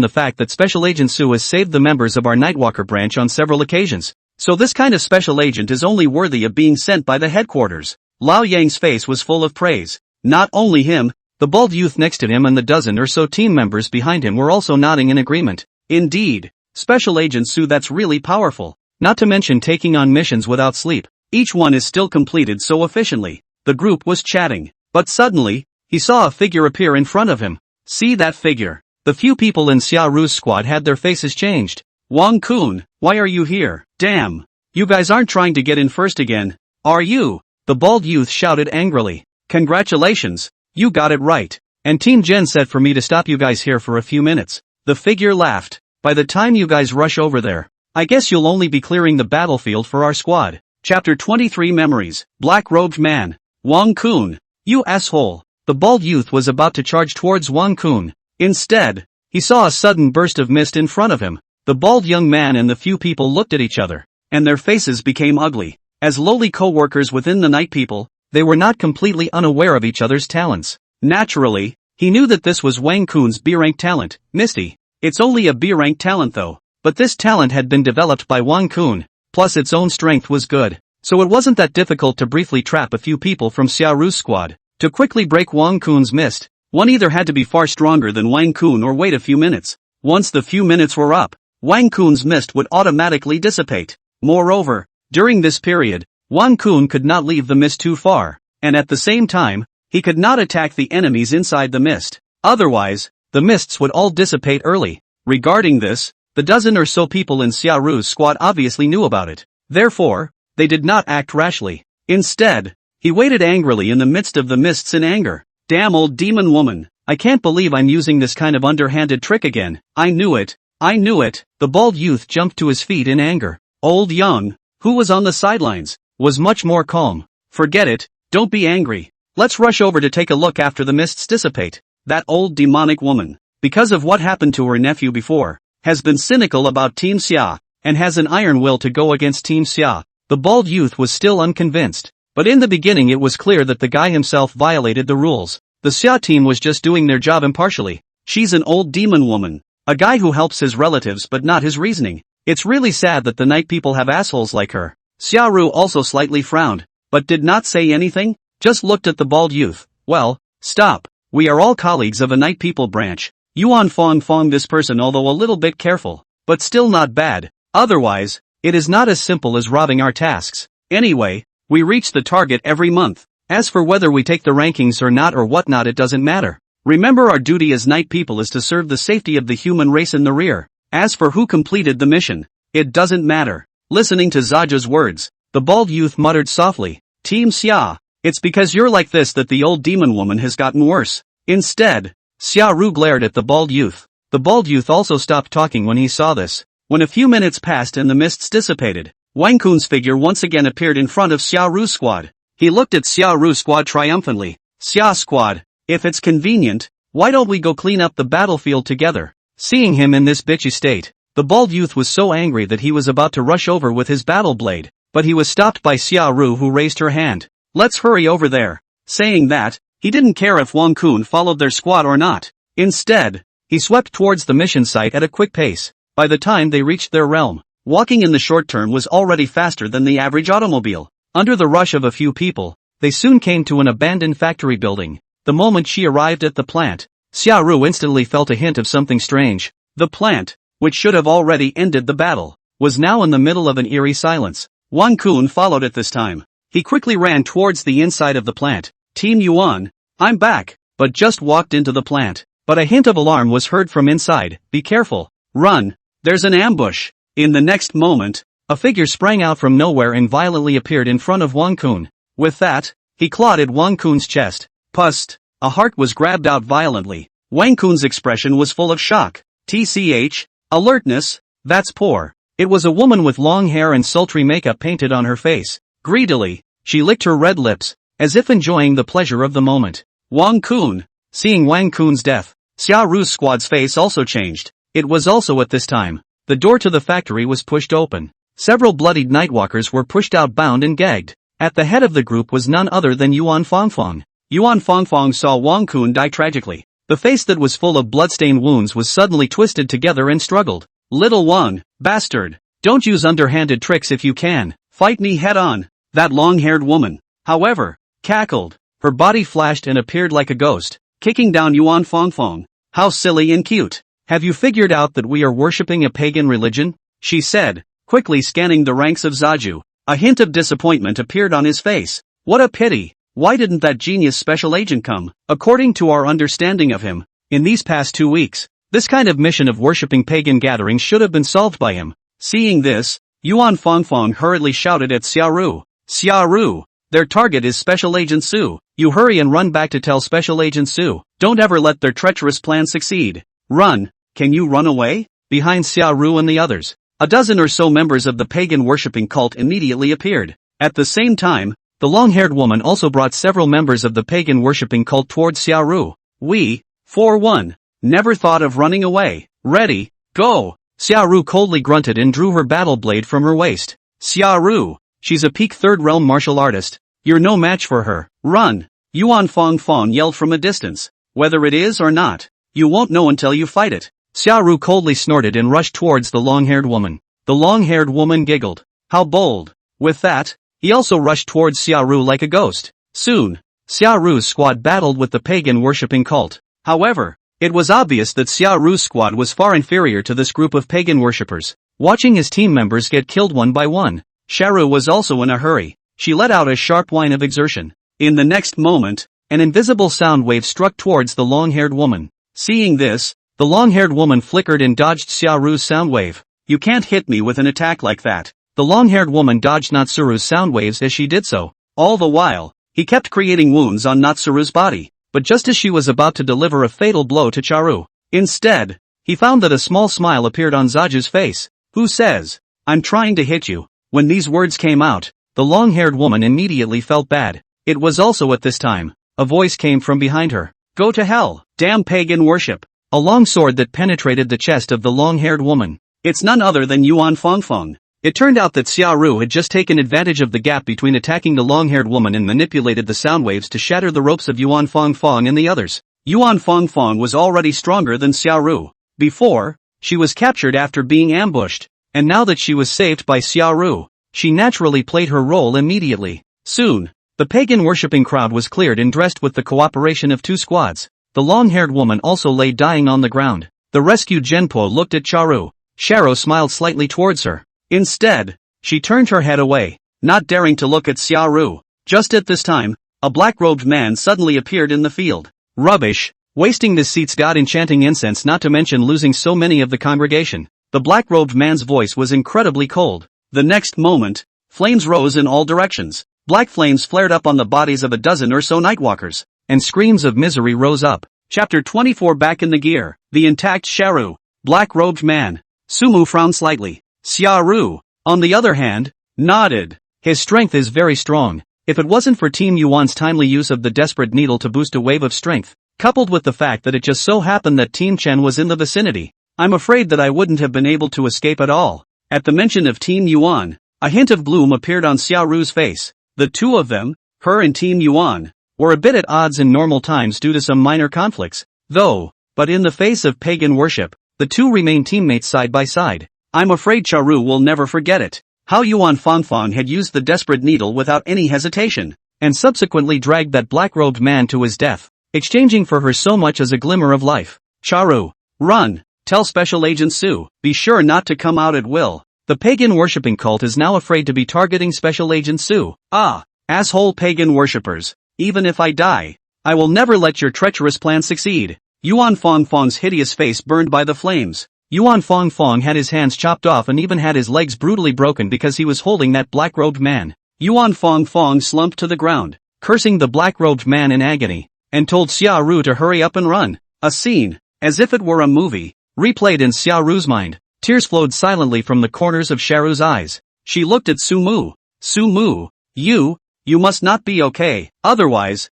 [SPEAKER 1] the fact that Special Agent Su has saved the members of our Nightwalker branch on several occasions. So this kind of special agent is only worthy of being sent by the headquarters. Lao Yang's face was full of praise. Not only him, the bald youth next to him and the dozen or so team members behind him were also nodding in agreement. Indeed, Special Agent Su, that's really powerful. Not to mention taking on missions without sleep. Each one is still completed so efficiently. The group was chatting, but suddenly, he saw a figure appear in front of him. See that figure? The few people in Xia Ru's squad had their faces changed. Wang Kun, why are you here? Damn. You guys aren't trying to get in first again, are you? The bald youth shouted angrily. Congratulations, you got it right. And Team Jen said for me to stop you guys here for a few minutes. The figure laughed. By the time you guys rush over there, I guess you'll only be clearing the battlefield for our squad. Chapter 23 Memories, Black-Robed Man. Wang Kun, you asshole. The bald youth was about to charge towards Wang Kun. Instead, he saw a sudden burst of mist in front of him. The bald young man and the few people looked at each other, and their faces became ugly. As lowly co-workers within the Night People, they were not completely unaware of each other's talents. Naturally, he knew that this was Wang Kun's B-rank talent, Misty. It's only a B-rank talent though, but this talent had been developed by Wang Kun, plus its own strength was good, so it wasn't that difficult to briefly trap a few people from Xia Ru's squad. To quickly break Wang Kun's mist, one either had to be far stronger than Wang Kun or wait a few minutes. Once the few minutes were up, Wang Kun's mist would automatically dissipate. Moreover, during this period, Wang Kun could not leave the mist too far, and at the same time, he could not attack the enemies inside the mist. Otherwise, the mists would all dissipate early. Regarding this, the dozen or so people in Xia Ru's squad obviously knew about it. Therefore, they did not act rashly. Instead, he waited angrily in the midst of the mists in anger. Damn old demon woman, I can't believe I'm using this kind of underhanded trick again. I knew it. The bald youth jumped to his feet in anger. Old Young, who was on the sidelines, was much more calm. Forget it, don't be angry. Let's rush over to take a look after the mists dissipate. That old demonic woman, because of what happened to her nephew before, has been cynical about Team Xia, and has an iron will to go against Team Xia. The bald youth was still unconvinced, but in the beginning it was clear that the guy himself violated the rules. The Xia team was just doing their job impartially. She's an old demon woman, a guy who helps his relatives but not his reasoning. It's really sad that the Night People have assholes like her. Xia Ru also slightly frowned, but did not say anything, just looked at the bald youth. Well, stop. We are all colleagues of a Night People branch. Yuan Fong, this person, although a little bit careful, but still not bad. Otherwise, it is not as simple as robbing our tasks. Anyway, we reach the target every month. As for whether we take the rankings or not or whatnot, it doesn't matter. Remember, our duty as Night People is to serve the safety of the human race in the rear. As for who completed the mission, it doesn't matter. Listening to Zaja's words, the bald youth muttered softly, Team Xia, it's because you're like this that the old demon woman has gotten worse. Instead, Xia Ru glared at the bald youth. The bald youth also stopped talking when he saw this. When a few minutes passed and the mists dissipated, Wang Kun's figure once again appeared in front of Xia Ru's squad. He looked at Xia Ru's squad triumphantly. Xia squad, if it's convenient, why don't we go clean up the battlefield together? Seeing him in this bitchy state, the bald youth was so angry that he was about to rush over with his battle blade, but he was stopped by Xia Ru, who raised her hand. Let's hurry over there. Saying that, he didn't care if Wang Kun followed their squad or not. Instead, he swept towards the mission site at a quick pace. By the time they reached their realm, walking in the short term was already faster than the average automobile. Under the rush of a few people, they soon came to an abandoned factory building. The moment she arrived at the plant, Xia Ru instantly felt a hint of something strange. The plant, which should have already ended the battle, was now in the middle of an eerie silence. Wang Kun followed it this time. He quickly ran towards the inside of the plant. Team Yuan, I'm back, but just walked into the plant. But a hint of alarm was heard from inside. Be careful. Run. There's an ambush. In the next moment, a figure sprang out from nowhere and violently appeared in front of Wang Kun. With that, he clawed at Wang Kun's chest. Pust. A heart was grabbed out violently. Wang Kun's expression was full of shock. TCH, alertness, that's poor. It was a woman with long hair and sultry makeup painted on her face. Greedily, she licked her red lips, as if enjoying the pleasure of the moment. Wang Kun. Seeing Wang Kun's death, Xia Ru's squad's face also changed. It was also at this time. The door to the factory was pushed open. Several bloodied nightwalkers were pushed out, bound and gagged. At the head of the group was none other than Yuan Fongfong. Yuan Fongfong saw Wang Kun die tragically. The face that was full of bloodstained wounds was suddenly twisted together and struggled. Little Wang, bastard, don't use underhanded tricks if you can. Fight me head on. That long-haired woman, however, cackled. Her body flashed and appeared like a ghost, kicking down Yuan Fongfong. How silly and cute. Have you figured out that we are worshipping a pagan religion? She said, quickly scanning the ranks of Zaju. A hint of disappointment appeared on his face. What a pity. Why didn't that genius special agent come? According to our understanding of him, in these past 2 weeks, this kind of mission of worshipping pagan gatherings should have been solved by him. Seeing this, Yuan Fongfong hurriedly shouted at Xiaoru. Xiaoru, their target is Special Agent Su. You hurry and run back to tell Special Agent Su. Don't ever let their treacherous plan succeed. Run. Can you run away? Behind Xiaoru and the others, a dozen or so members of the pagan worshipping cult immediately appeared. At the same time, the long-haired woman also brought several members of the pagan worshipping cult towards Xiaoru. We, for one, never thought of running away. Ready, go! Xiaoru coldly grunted and drew her battle blade from her waist. Xiaoru, she's a peak third realm martial artist. You're no match for her. Run! Yuan Fongfong yelled from a distance. Whether it is or not, you won't know until you fight it. Xiaoru coldly snorted and rushed towards the long-haired woman. The long-haired woman giggled. How bold. With that, he also rushed towards Xiaoru like a ghost. Soon, Xiaoru's squad battled with the pagan worshipping cult. However, it was obvious that Xiaoru's squad was far inferior to this group of pagan worshippers. Watching his team members get killed one by one, Xiaoru was also in a hurry. She let out a sharp whine of exertion. In the next moment, an invisible sound wave struck towards the long-haired woman. Seeing this, the long-haired woman flickered and dodged Xiaoru's sound wave. You can't hit me with an attack like that. The long-haired woman dodged Natsuru's sound waves as she did so. All the while, he kept creating wounds on Natsuru's body. But just as she was about to deliver a fatal blow to Charu, instead, he found that a small smile appeared on Zaju's face. Who says, I'm trying to hit you? When these words came out, the long-haired woman immediately felt bad. It was also at this time, a voice came from behind her. Go to hell, damn pagan worship. A long sword that penetrated the chest of the long-haired woman. It's none other than Yuan Fongfong. It turned out that Xiaoru had just taken advantage of the gap between attacking the long-haired woman and manipulated the sound waves to shatter the ropes of Yuan Fongfong and the others. Yuan Fongfong was already stronger than Xiaoru. Before, she was captured after being ambushed, and now that she was saved by Xiaoru, she naturally played her role immediately. Soon, the pagan worshipping crowd was cleared and dressed with the cooperation of 2 squads. The long-haired woman also lay dying on the ground. The rescued Genpo looked at Charu. Sharo smiled slightly towards her. Instead, she turned her head away, not daring to look at Xiaoru. Just at this time, a black-robed man suddenly appeared in the field. Rubbish, wasting this seat's god-enchanting incense not to mention losing so many of the congregation. The black-robed man's voice was incredibly cold. The next moment, flames rose in all directions. Black flames flared up on the bodies of a dozen or so nightwalkers, and screams of misery rose up. Chapter 24. Back in the gear. The intact Sharu. Black-robed man. Sumu frowned slightly. Xiaoru, on the other hand, nodded. His strength is very strong. If it wasn't for Team Yuan's timely use of the desperate needle to boost a wave of strength, coupled with the fact that it just so happened that Team Chen was in the vicinity, I'm afraid that I wouldn't have been able to escape at all. At the mention of Team Yuan, a hint of gloom appeared on Xiaoru's face. The two of them, her and Team Yuan, were a bit at odds in normal times due to some minor conflicts, though, but in the face of pagan worship, the two remain teammates side by side. I'm afraid Charu will never forget it. How Yuan Fongfong had used the desperate needle without any hesitation, and subsequently dragged that black-robed man to his death, exchanging for her so much as a glimmer of life. Charu, run, tell Special Agent Su, be sure not to come out at will. The pagan worshipping cult is now afraid to be targeting Special Agent Su. Ah, asshole pagan worshippers, even if I die, I will never let your treacherous plan succeed. Yuan Fongfong's hideous face burned by the flames. Yuan Fongfong had his hands chopped off and even had his legs brutally broken because he was holding that black-robed man. Yuan Fongfong slumped to the ground, cursing the black-robed man in agony, and told Xiaoru to hurry up and run. A scene, as if it were a movie, replayed in Xiaoru's mind. Tears flowed silently from the corners of Xiaoru's eyes. She looked at Sumu. Sumu, you must not be okay. Otherwise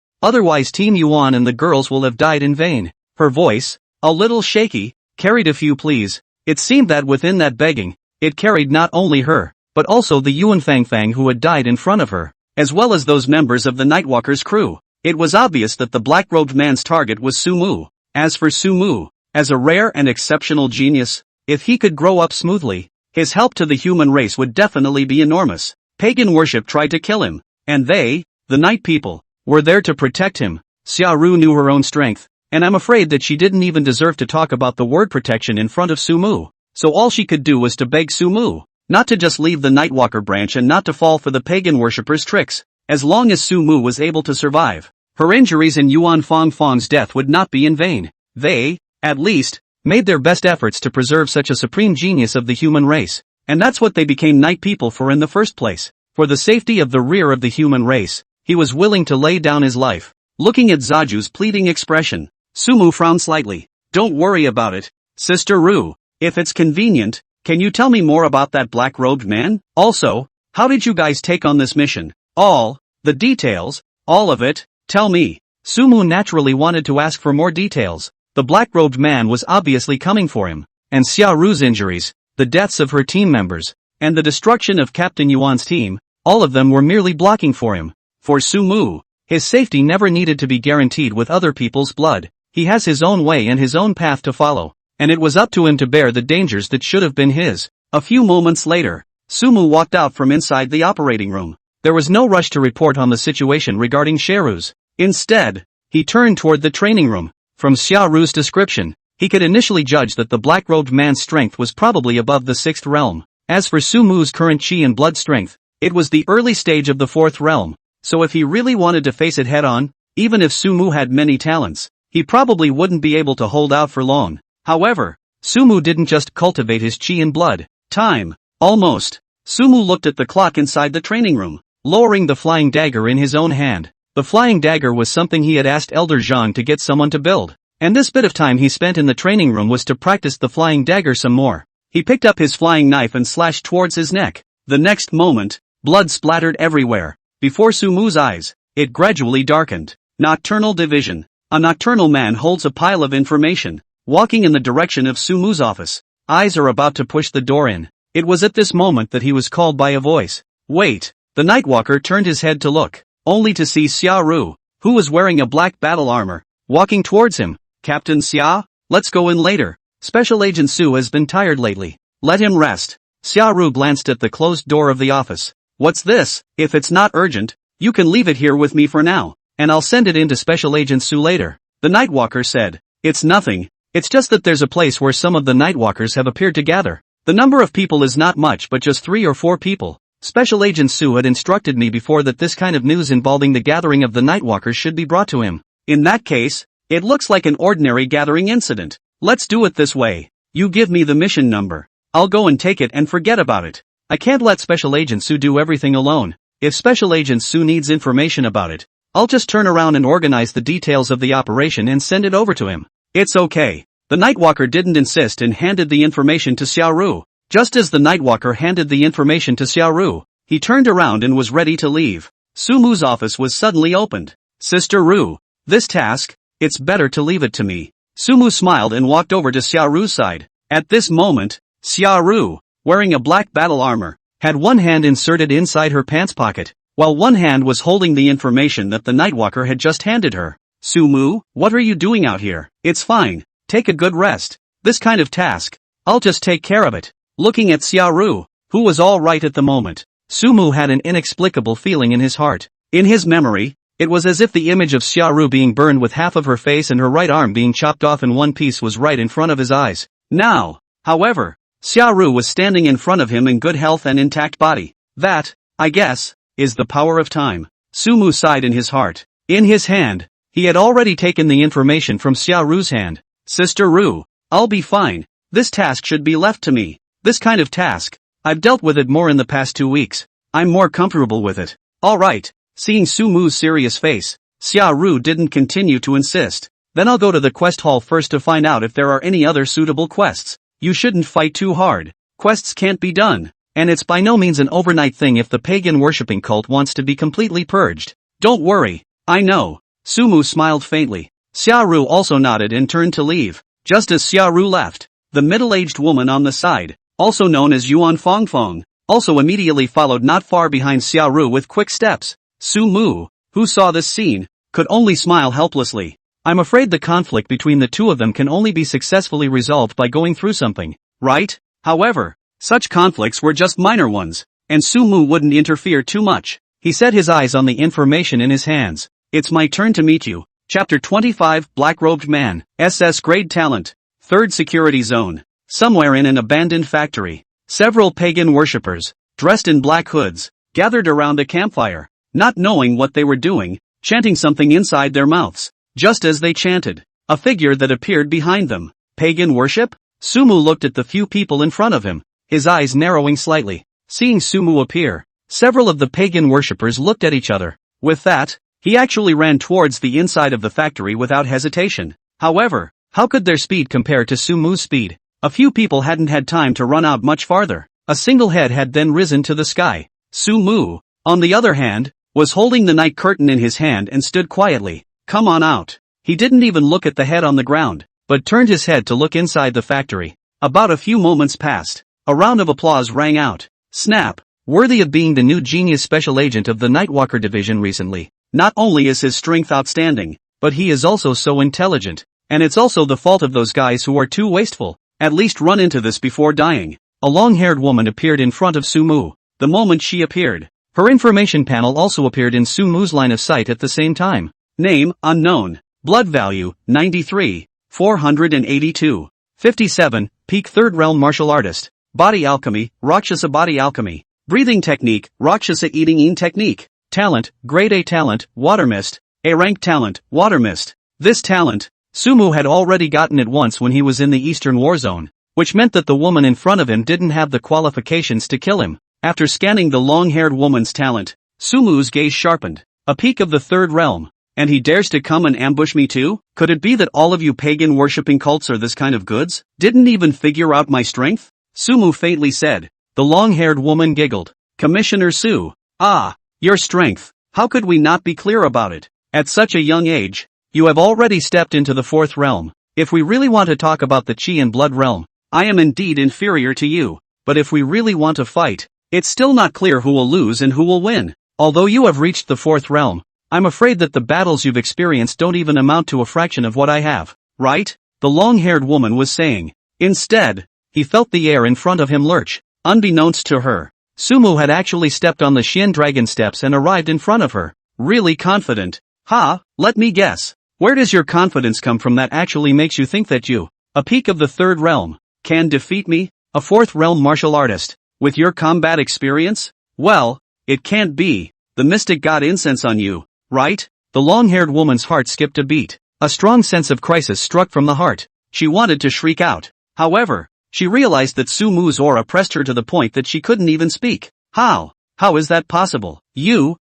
[SPEAKER 1] Team Yuan and the girls will have died in vain. Her voice, a little shaky, carried a few pleas. It seemed that within that begging, it carried not only her, but also the Yuan Fangfang who had died in front of her, as well as those members of the Nightwalker's crew. It was obvious that the black-robed man's target was Sumu. As for Sumu, as a rare and exceptional genius, if he could grow up smoothly, his help to the human race would definitely be enormous. Pagan worship tried to kill him, and they, the Night People, were there to protect him. Xiaoru knew her own strength, and I'm afraid that she didn't even deserve to talk about the word protection in front of Sumu. So all she could do was to beg Sumu not to just leave the Nightwalker branch and not to fall for the pagan worshippers' tricks. As long as Sumu was able to survive, her injuries and Yuan Fangfang's death would not be in vain. They, at least, made their best efforts to preserve such a supreme genius of the human race. And that's what they became night people for in the first place. For the safety of the rear of the human race, he was willing to lay down his life. Looking at Zaju's pleading expression, Sumu frowned slightly. Don't worry about it, Sister Ru. If it's convenient, can you tell me more about that black-robed man? Also, how did you guys take on this mission? The details, all of it, tell me. Sumu naturally wanted to ask for more details. The black-robed man was obviously coming for him, and Xiaoru's injuries, the deaths of her team members, and the destruction of Captain Yuan's team, all of them were merely blocking for him. For Sumu, his safety never needed to be guaranteed with other people's blood. He has his own way and his own path to follow, and it was up to him to bear the dangers that should have been his. A few moments later, Sumu walked out from inside the operating room. There was no rush to report on the situation regarding Xiaoru's. Instead, he turned toward the training room. From Xiaoru's description, he could initially judge that the black-robed man's strength was probably above the 6th realm. As for Sumu's current chi and blood strength, it was the early stage of the 4th realm. So if he really wanted to face it head-on, even if Sumu had many talents, he probably wouldn't be able to hold out for long. However, Sumu didn't just cultivate his chi and blood. Time. Almost. Sumu looked at the clock inside the training room, lowering the flying dagger in his own hand. The flying dagger was something he had asked Elder Zhang to get someone to build, and this bit of time he spent in the training room was to practice the flying dagger some more. He picked up his flying knife and slashed towards his neck. The next moment, blood splattered everywhere. Before Sumu's eyes, it gradually darkened. Nocturnal division. A nocturnal man holds a pile of information, walking in the direction of Sumu's office. Eyes are about to push the door in. It was at this moment that he was called by a voice. Wait! The Nightwalker turned his head to look, only to see Xiaoru, who was wearing a black battle armor, walking towards him. Captain Xia, let's go in later. Special Agent Su has been tired lately. Let him rest. Xiaoru glanced at the closed door of the office. What's this? If it's not urgent, you can leave it here with me for now, and I'll send it in to Special Agent Su later. The Nightwalker said. It's nothing. It's just that there's a place where some of the Nightwalkers have appeared to gather. The number of people is not much but just 3 or 4 people. Special Agent Su had instructed me before that this kind of news involving the gathering of the Nightwalkers should be brought to him. In that case, it looks like an ordinary gathering incident. Let's do it this way. You give me the mission number. I'll go and take it and forget about it. I can't let Special Agent Su do everything alone. If Special Agent Su needs information about it, I'll just turn around and organize the details of the operation and send it over to him. It's okay. The Nightwalker didn't insist and handed the information to Xiaoru. Just as the Nightwalker handed the information to Xiaoru, he turned around and was ready to leave. Sumu's office was suddenly opened. Sister Ru, this task, it's better to leave it to me. Sumu smiled and walked over to Xiaoru's side. At this moment, Xiaoru, wearing a black battle armor, had one hand inserted inside her pants pocket, while one hand was holding the information that the Nightwalker had just handed her. Sumu, what are you doing out here? It's fine. Take a good rest. This kind of task, I'll just take care of it. Looking at Xiaoru, who was all right at the moment, Sumu had an inexplicable feeling in his heart. In his memory, it was as if the image of Xiaoru being burned with half of her face and her right arm being chopped off in one piece was right in front of his eyes. Now, however, Xiaoru was standing in front of him in good health and intact body. That, I guess, is the power of time. Sumu sighed in his heart. In his hand, he had already taken the information from Xiaoru's hand. Sister Ru, I'll be fine. This task should be left to me. This kind of task, I've dealt with it more in the past 2 weeks. I'm more comfortable with it. Alright. Seeing Sumu's serious face, Xiaoru didn't continue to insist. Then I'll go to the quest hall first to find out if there are any other suitable quests. You shouldn't fight too hard. Quests can't be done. And it's by no means an overnight thing if the pagan worshipping cult wants to be completely purged. Don't worry. I know. Sumu smiled faintly. Xiaoru also nodded and turned to leave. Just as Xiaoru left, the middle-aged woman on the side, also known as Yuan Fangfang, also immediately followed not far behind Xiaoru with quick steps. Sumu, who saw this scene, could only smile helplessly. I'm afraid the conflict between the two of them can only be successfully resolved by going through something, right? However, such conflicts were just minor ones, and Sumu wouldn't interfere too much. He set his eyes on the information in his hands. it's my turn to meet you. Chapter 25 Black-Robed Man, SS Grade Talent. Third Security Zone. Somewhere in an abandoned factory, several pagan worshippers, dressed in black hoods, gathered around a campfire, not knowing what they were doing, chanting something inside their mouths. Just as they chanted, a figure that appeared behind them. Pagan worship? Sumu looked at the few people in front of him, his eyes narrowing slightly. Seeing Sumu appear, several of the pagan worshippers looked at each other. With that, he actually ran towards the inside of the factory without hesitation. However, how could their speed compare to Sumu's speed? A few people hadn't had time to run out much farther. A single head had then risen to the sky. Sumu, on the other hand, was holding the night curtain in his hand and stood quietly. Come on out. He didn't even look at the head on the ground, but turned his head to look inside the factory. About a few moments passed. A round of applause rang out. Snap! Worthy of being the new genius special agent of the Nightwalker division recently. Not only is his strength outstanding, but he is also so intelligent. And it's also the fault of those guys who are too wasteful. At least run into this before dying. A long-haired woman appeared in front of Sumu. The moment she appeared, her information panel also appeared in Sumu's line of sight at the same time. Name, unknown. Blood value, 93. 482. 57, peak third realm martial artist. Body alchemy, Rakshasa body alchemy. Breathing technique, Rakshasa eating technique. Talent, grade A talent, water mist. A rank talent, water mist. This talent, Sumu had already gotten it once when he was in the Eastern War Zone, which meant that the woman in front of him didn't have the qualifications to kill him. After scanning the long-haired woman's talent, Sumu's gaze sharpened. A peak of the third realm. And he dares to come and ambush me too? Could it be that all of you pagan worshipping cults are this kind of goods? Didn't even figure out my strength? Sumu faintly said. The long-haired woman giggled. Commissioner Su. Ah, your strength. How could we not be clear about it? At such a young age, you have already stepped into the fourth realm. If we really want to talk about the chi and blood realm, I am indeed inferior to you. But if we really want to fight, it's still not clear who will lose and who will win. Although you have reached the fourth realm, I'm afraid that the battles you've experienced don't even amount to a fraction of what I have, right? The long-haired woman was saying. Instead, he felt the air in front of him lurch. Unbeknownst to her, Sumu had actually stepped on the Shin Dragon steps and arrived in front of her. Really confident. Ha, let me guess. Where does your confidence come from that actually makes you think that you, a peak of the third realm, can defeat me, a fourth realm martial artist, with your combat experience? Well, it can't be. The mystic got incense on you. Right? The long-haired woman's heart skipped a beat. A strong sense of crisis struck from the heart. She wanted to shriek out. However, she realized that Sumu's aura pressed her to the point that she couldn't even speak. How? How is that possible? You,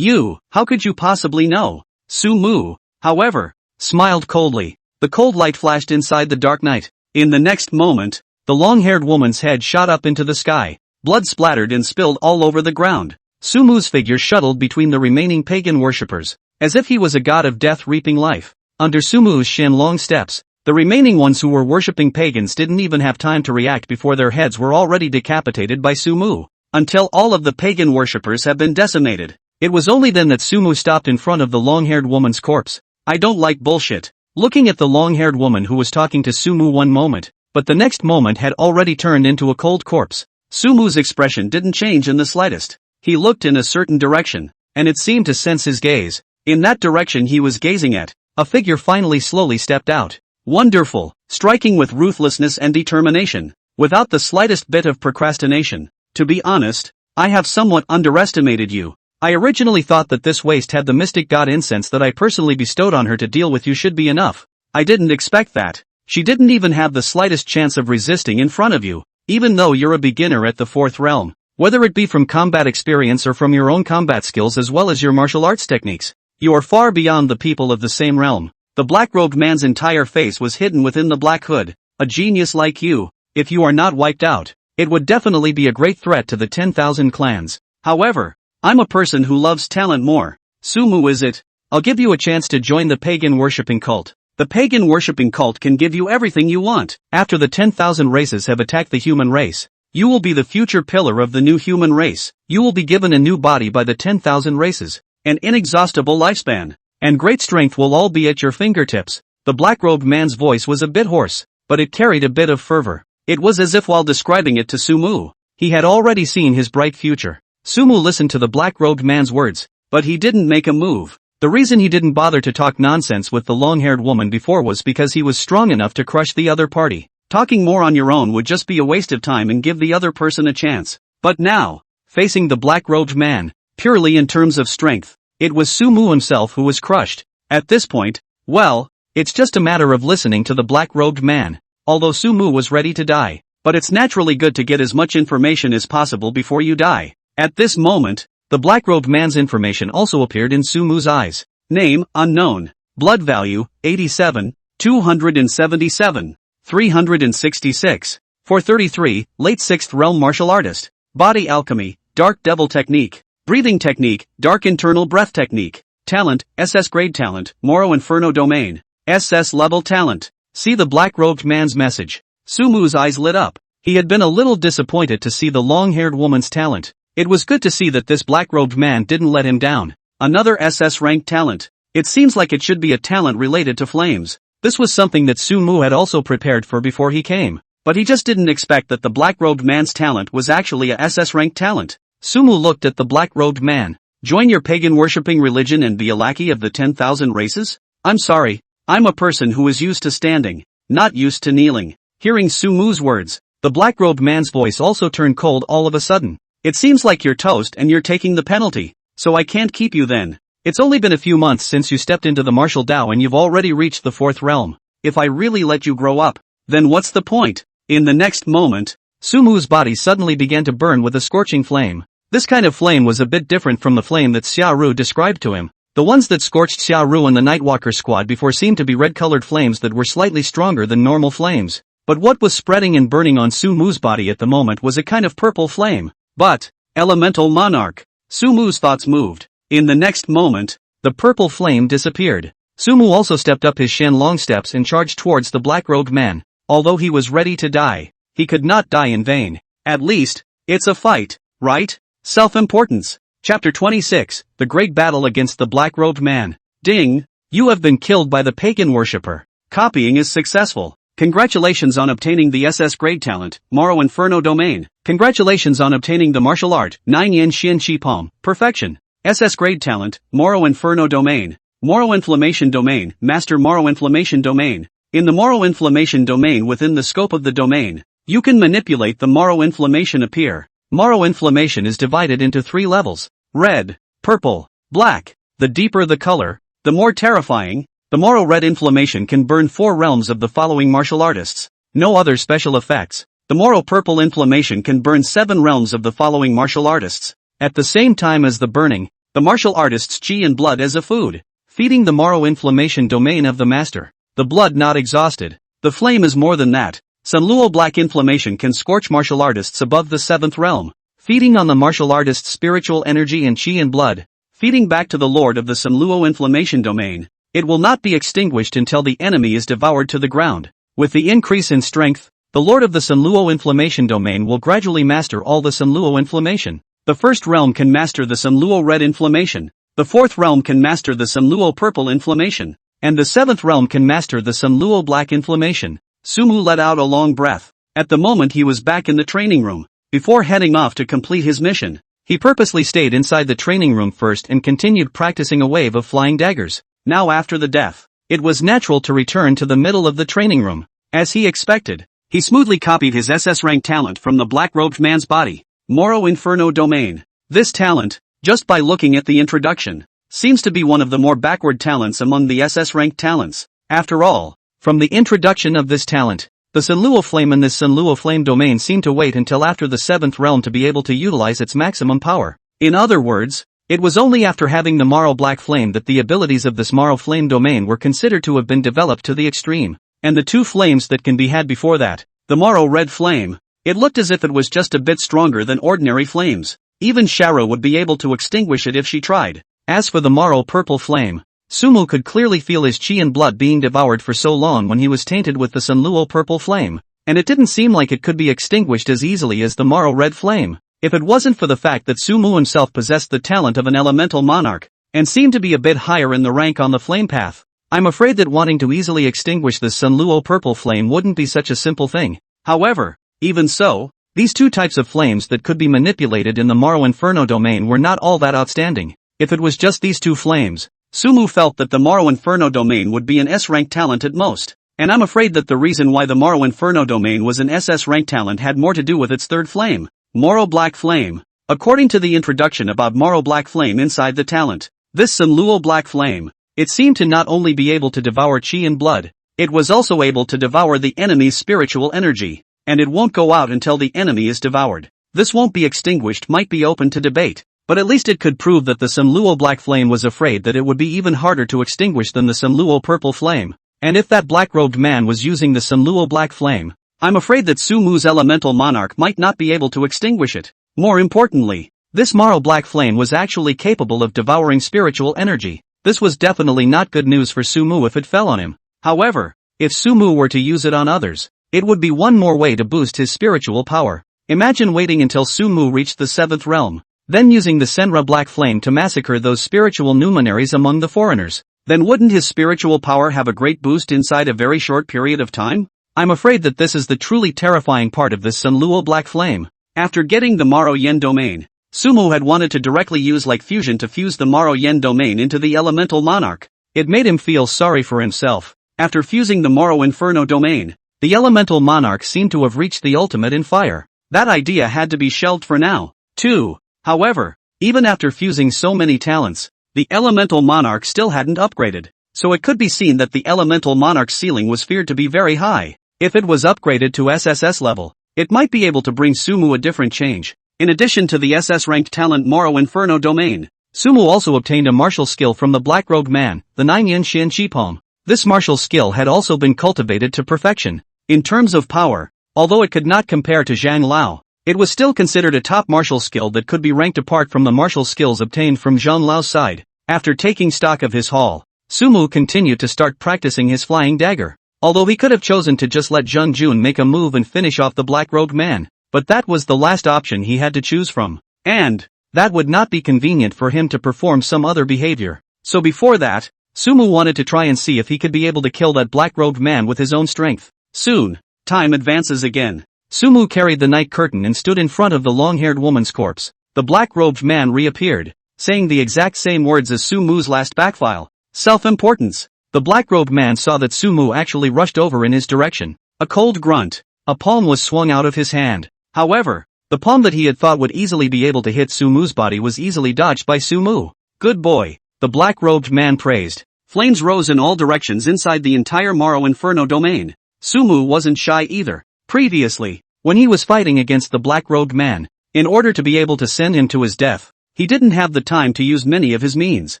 [SPEAKER 1] how could you possibly know? Sumu, however, smiled coldly. The cold light flashed inside the dark night. In the next moment, the long-haired woman's head shot up into the sky. Blood splattered and spilled all over the ground. Sumu's figure shuttled between the remaining pagan worshippers, as if he was a god of death reaping life. Under Sumu's shin-long steps, the remaining ones who were worshipping pagans didn't even have time to react before their heads were already decapitated by Sumu. Until all of the pagan worshippers have been decimated. It was only then that Sumu stopped in front of the long-haired woman's corpse. I don't like bullshit. Looking at the long-haired woman who was talking to Sumu one moment, but the next moment had already turned into a cold corpse. Sumu's expression didn't change in the slightest. He looked in a certain direction, and it seemed to sense his gaze. In that direction he was gazing at, a figure finally slowly stepped out. Wonderful, striking with ruthlessness and determination, without the slightest bit of procrastination. To be honest, I have somewhat underestimated you. I originally thought that this waste had the mystic god incense that I personally bestowed on her to deal with you should be enough. I didn't expect that. She didn't even have the slightest chance of resisting in front of you, even though you're a beginner at the fourth realm. Whether it be from combat experience or from your own combat skills as well as your martial arts techniques, you are far beyond the people of the same realm. The black-robed man's entire face was hidden within the black hood. A genius like you, if you are not wiped out, it would definitely be a great threat to the 10,000 clans. However, I'm a person who loves talent more. Sumu is it? I'll give you a chance to join the pagan worshipping cult. The pagan worshipping cult can give you everything you want. After the 10,000 races have attacked the human race, you will be the future pillar of the new human race. You will be given a new body by the 10,000 races, an inexhaustible lifespan, and great strength will all be at your fingertips. The black-robed man's voice was a bit hoarse, but it carried a bit of fervor. It was as if while describing it to Sumu, he had already seen his bright future. Sumu listened to the black-robed man's words, but he didn't make a move. The reason he didn't bother to talk nonsense with the long-haired woman before was because he was strong enough to crush the other party. Talking more on your own would just be a waste of time and give the other person a chance. But now, facing the black-robed man, purely in terms of strength, it was Sumu himself who was crushed. At this point, well, it's just a matter of listening to the black-robed man. Although Sumu was ready to die, but it's naturally good to get as much information as possible before you die. At this moment, the black-robed man's information also appeared in Sumu's eyes. Name, unknown. Blood value, 87, 277, 366. 433, late 6th realm martial artist. Body alchemy, dark devil technique. Breathing technique, dark internal breath technique. Talent, SS grade talent, Moro Inferno domain. SS level talent. See the black-robed man's message. Sumu's eyes lit up. He had been a little disappointed to see the long-haired woman's talent. It was good to see that this black-robed man didn't let him down. Another SS-ranked talent. It seems like it should be a talent related to flames. This was something that Sumu had also prepared for before he came. But he just didn't expect that the black-robed man's talent was actually a SS-ranked talent. Sumu looked at the black-robed man. Join your pagan-worshipping religion and be a lackey of the 10,000 races? I'm sorry. I'm a person who is used to standing, not used to kneeling. Hearing Sumu's words, the black-robed man's voice also turned cold all of a sudden. It seems like you're toast and you're taking the penalty. So I can't keep you then. It's only been a few months since you stepped into the martial Dao and you've already reached the 4th realm. If I really let you grow up, then what's the point? In the next moment, Sumu's body suddenly began to burn with a scorching flame. This kind of flame was a bit different from the flame that Xiaoru described to him. The ones that scorched Xiaoru and the Nightwalker squad before seemed to be red-colored flames that were slightly stronger than normal flames. But what was spreading and burning on Sumu's body at the moment was a kind of purple flame. But, elemental monarch. Sumu's thoughts moved. In the next moment, the purple flame disappeared. Sumu also stepped up his Shenlong steps and charged towards the black-robed man. Although he was ready to die, he could not die in vain. At least, it's a fight, right? Self-importance. Chapter 26, The Great Battle Against the Black-Robed Man. Ding! You have been killed by the pagan worshipper. Copying is successful. Congratulations on obtaining the SS grade talent, Moro Inferno domain. Congratulations on obtaining the martial art, 9 Yen Xian Chi Palm, perfection. SS grade talent, Moro Inferno domain. Moro Inflammation domain, Master Moro Inflammation domain. In the Moro Inflammation domain within the scope of the domain, you can manipulate the Moro Inflammation appear. Moro Inflammation is divided into 3 levels. Red, purple, black. The deeper the color, the more terrifying. The Moro Red Inflammation can burn 4 realms of the following martial artists. No other special effects. The Moro Purple Inflammation can burn 7 realms of the following martial artists. At the same time as the burning, the martial artists' chi and blood as a food, feeding the Moro Inflammation domain of the master. The blood not exhausted. The flame is more than that. Sunluo Black Inflammation can scorch martial artists above the 7th realm, feeding on the martial artist's spiritual energy and chi and blood, feeding back to the lord of the Sunluo Inflammation domain. It will not be extinguished until the enemy is devoured to the ground. With the increase in strength, the lord of the Sunluo Inflammation domain will gradually master all the Sunluo Inflammation. The 1st realm can master the Sunluo Red Inflammation. The 4th realm can master the Sunluo Purple Inflammation. And the 7th realm can master the Sunluo Black Inflammation. Sumu let out a long breath. At the moment he was back in the training room. Before heading off to complete his mission, he purposely stayed inside the training room first and continued practicing a wave of flying daggers. Now after the death, it was natural to return to the middle of the training room. As he expected, he smoothly copied his SS rank talent from the black-robed man's body. Moro Inferno domain. This talent, just by looking at the introduction, seems to be one of the more backward talents among the SS ranked talents. After all, from the introduction of this talent, the Sunluo Flame and this Sunluo Flame domain seem to wait until after the 7th realm to be able to utilize its maximum power. In other words, it was only after having the Maro Black Flame that the abilities of this Maro Flame domain were considered to have been developed to the extreme. And the 2 flames that can be had before that, the Maro Red Flame, it looked as if it was just a bit stronger than ordinary flames. Even Shara would be able to extinguish it if she tried. As for the Maro Purple Flame, Sumu could clearly feel his chi and blood being devoured for so long when he was tainted with the Sunluo Purple Flame, and it didn't seem like it could be extinguished as easily as the Maro Red Flame. If it wasn't for the fact that Sumu himself possessed the talent of an elemental monarch, and seemed to be a bit higher in the rank on the flame path, I'm afraid that wanting to easily extinguish the Sunluo Purple Flame wouldn't be such a simple thing. However, even so, these 2 types of flames that could be manipulated in the Maro Inferno domain were not all that outstanding. If it was just these 2 flames, Sumu felt that the Maro Inferno domain would be an S-rank talent at most. And I'm afraid that the reason why the Maro Inferno domain was an SS rank talent had more to do with its third flame, Maro Black Flame. According to the introduction about Maro Black Flame inside the talent, this Samluo Black Flame, it seemed to not only be able to devour chi and blood, it was also able to devour the enemy's spiritual energy, and it won't go out until the enemy is devoured. This won't be extinguished might be open to debate, but at least it could prove that the Samluo Black Flame was afraid that it would be even harder to extinguish than the Samluo Purple Flame. And if that black-robed man was using the Samluo Black Flame, I'm afraid that Sumu's elemental monarch might not be able to extinguish it. More importantly, this Maro Black Flame was actually capable of devouring spiritual energy. This was definitely not good news for Sumu if it fell on him. However, if Sumu were to use it on others, it would be one more way to boost his spiritual power. Imagine waiting until Sumu reached the 7th realm, then using the Senra Black Flame to massacre those spiritual luminaries among the foreigners. Then wouldn't his spiritual power have a great boost inside a very short period of time? I'm afraid that this is the truly terrifying part of this Samluo Black Flame. After getting the Maro Yen domain, Sumu had wanted to directly use like fusion to fuse the Maro Yen domain into the elemental monarch. It made him feel sorry for himself. After fusing the Maro Inferno domain, the elemental monarch seemed to have reached the ultimate in fire. That idea had to be shelved for now, too. However, even after fusing so many talents, the elemental monarch still hadn't upgraded, so it could be seen that the elemental monarch's ceiling was feared to be very high. If it was upgraded to SSS level, it might be able to bring Sumu a different change. In addition to the SS-ranked talent Maro Inferno domain, Sumu also obtained a martial skill from the Black-Robed Man, the Nine Yin Shin Chi Palm. This martial skill had also been cultivated to perfection. In terms of power, although it could not compare to Zhang Lao, it was still considered a top martial skill that could be ranked apart from the martial skills obtained from Zhang Lao's side. After taking stock of his haul, Sumu continued to start practicing his flying dagger. Although he could have chosen to just let Zheng Jun make a move and finish off the Black-Robed Man, but that was the last option he had to choose from. And that would not be convenient for him to perform some other behavior. So before that, Sumu wanted to try and see if he could be able to kill that Black-Robed Man with his own strength. Soon, time advances again. Sumu carried the night curtain and stood in front of the long-haired woman's corpse. The Black-Robed Man reappeared, saying the exact same words as Sumu's last backfile. Self-importance. The Black-Robed Man saw that Sumu actually rushed over in his direction. A cold grunt. A palm was swung out of his hand. However, the palm that he had thought would easily be able to hit Sumu's body was easily dodged by Sumu. Good boy, the Black-Robed Man praised. Flames rose in all directions inside the entire Maro Inferno domain. Sumu wasn't shy either. Previously, when he was fighting against the Black-Robed Man, in order to be able to send him to his death, he didn't have the time to use many of his means.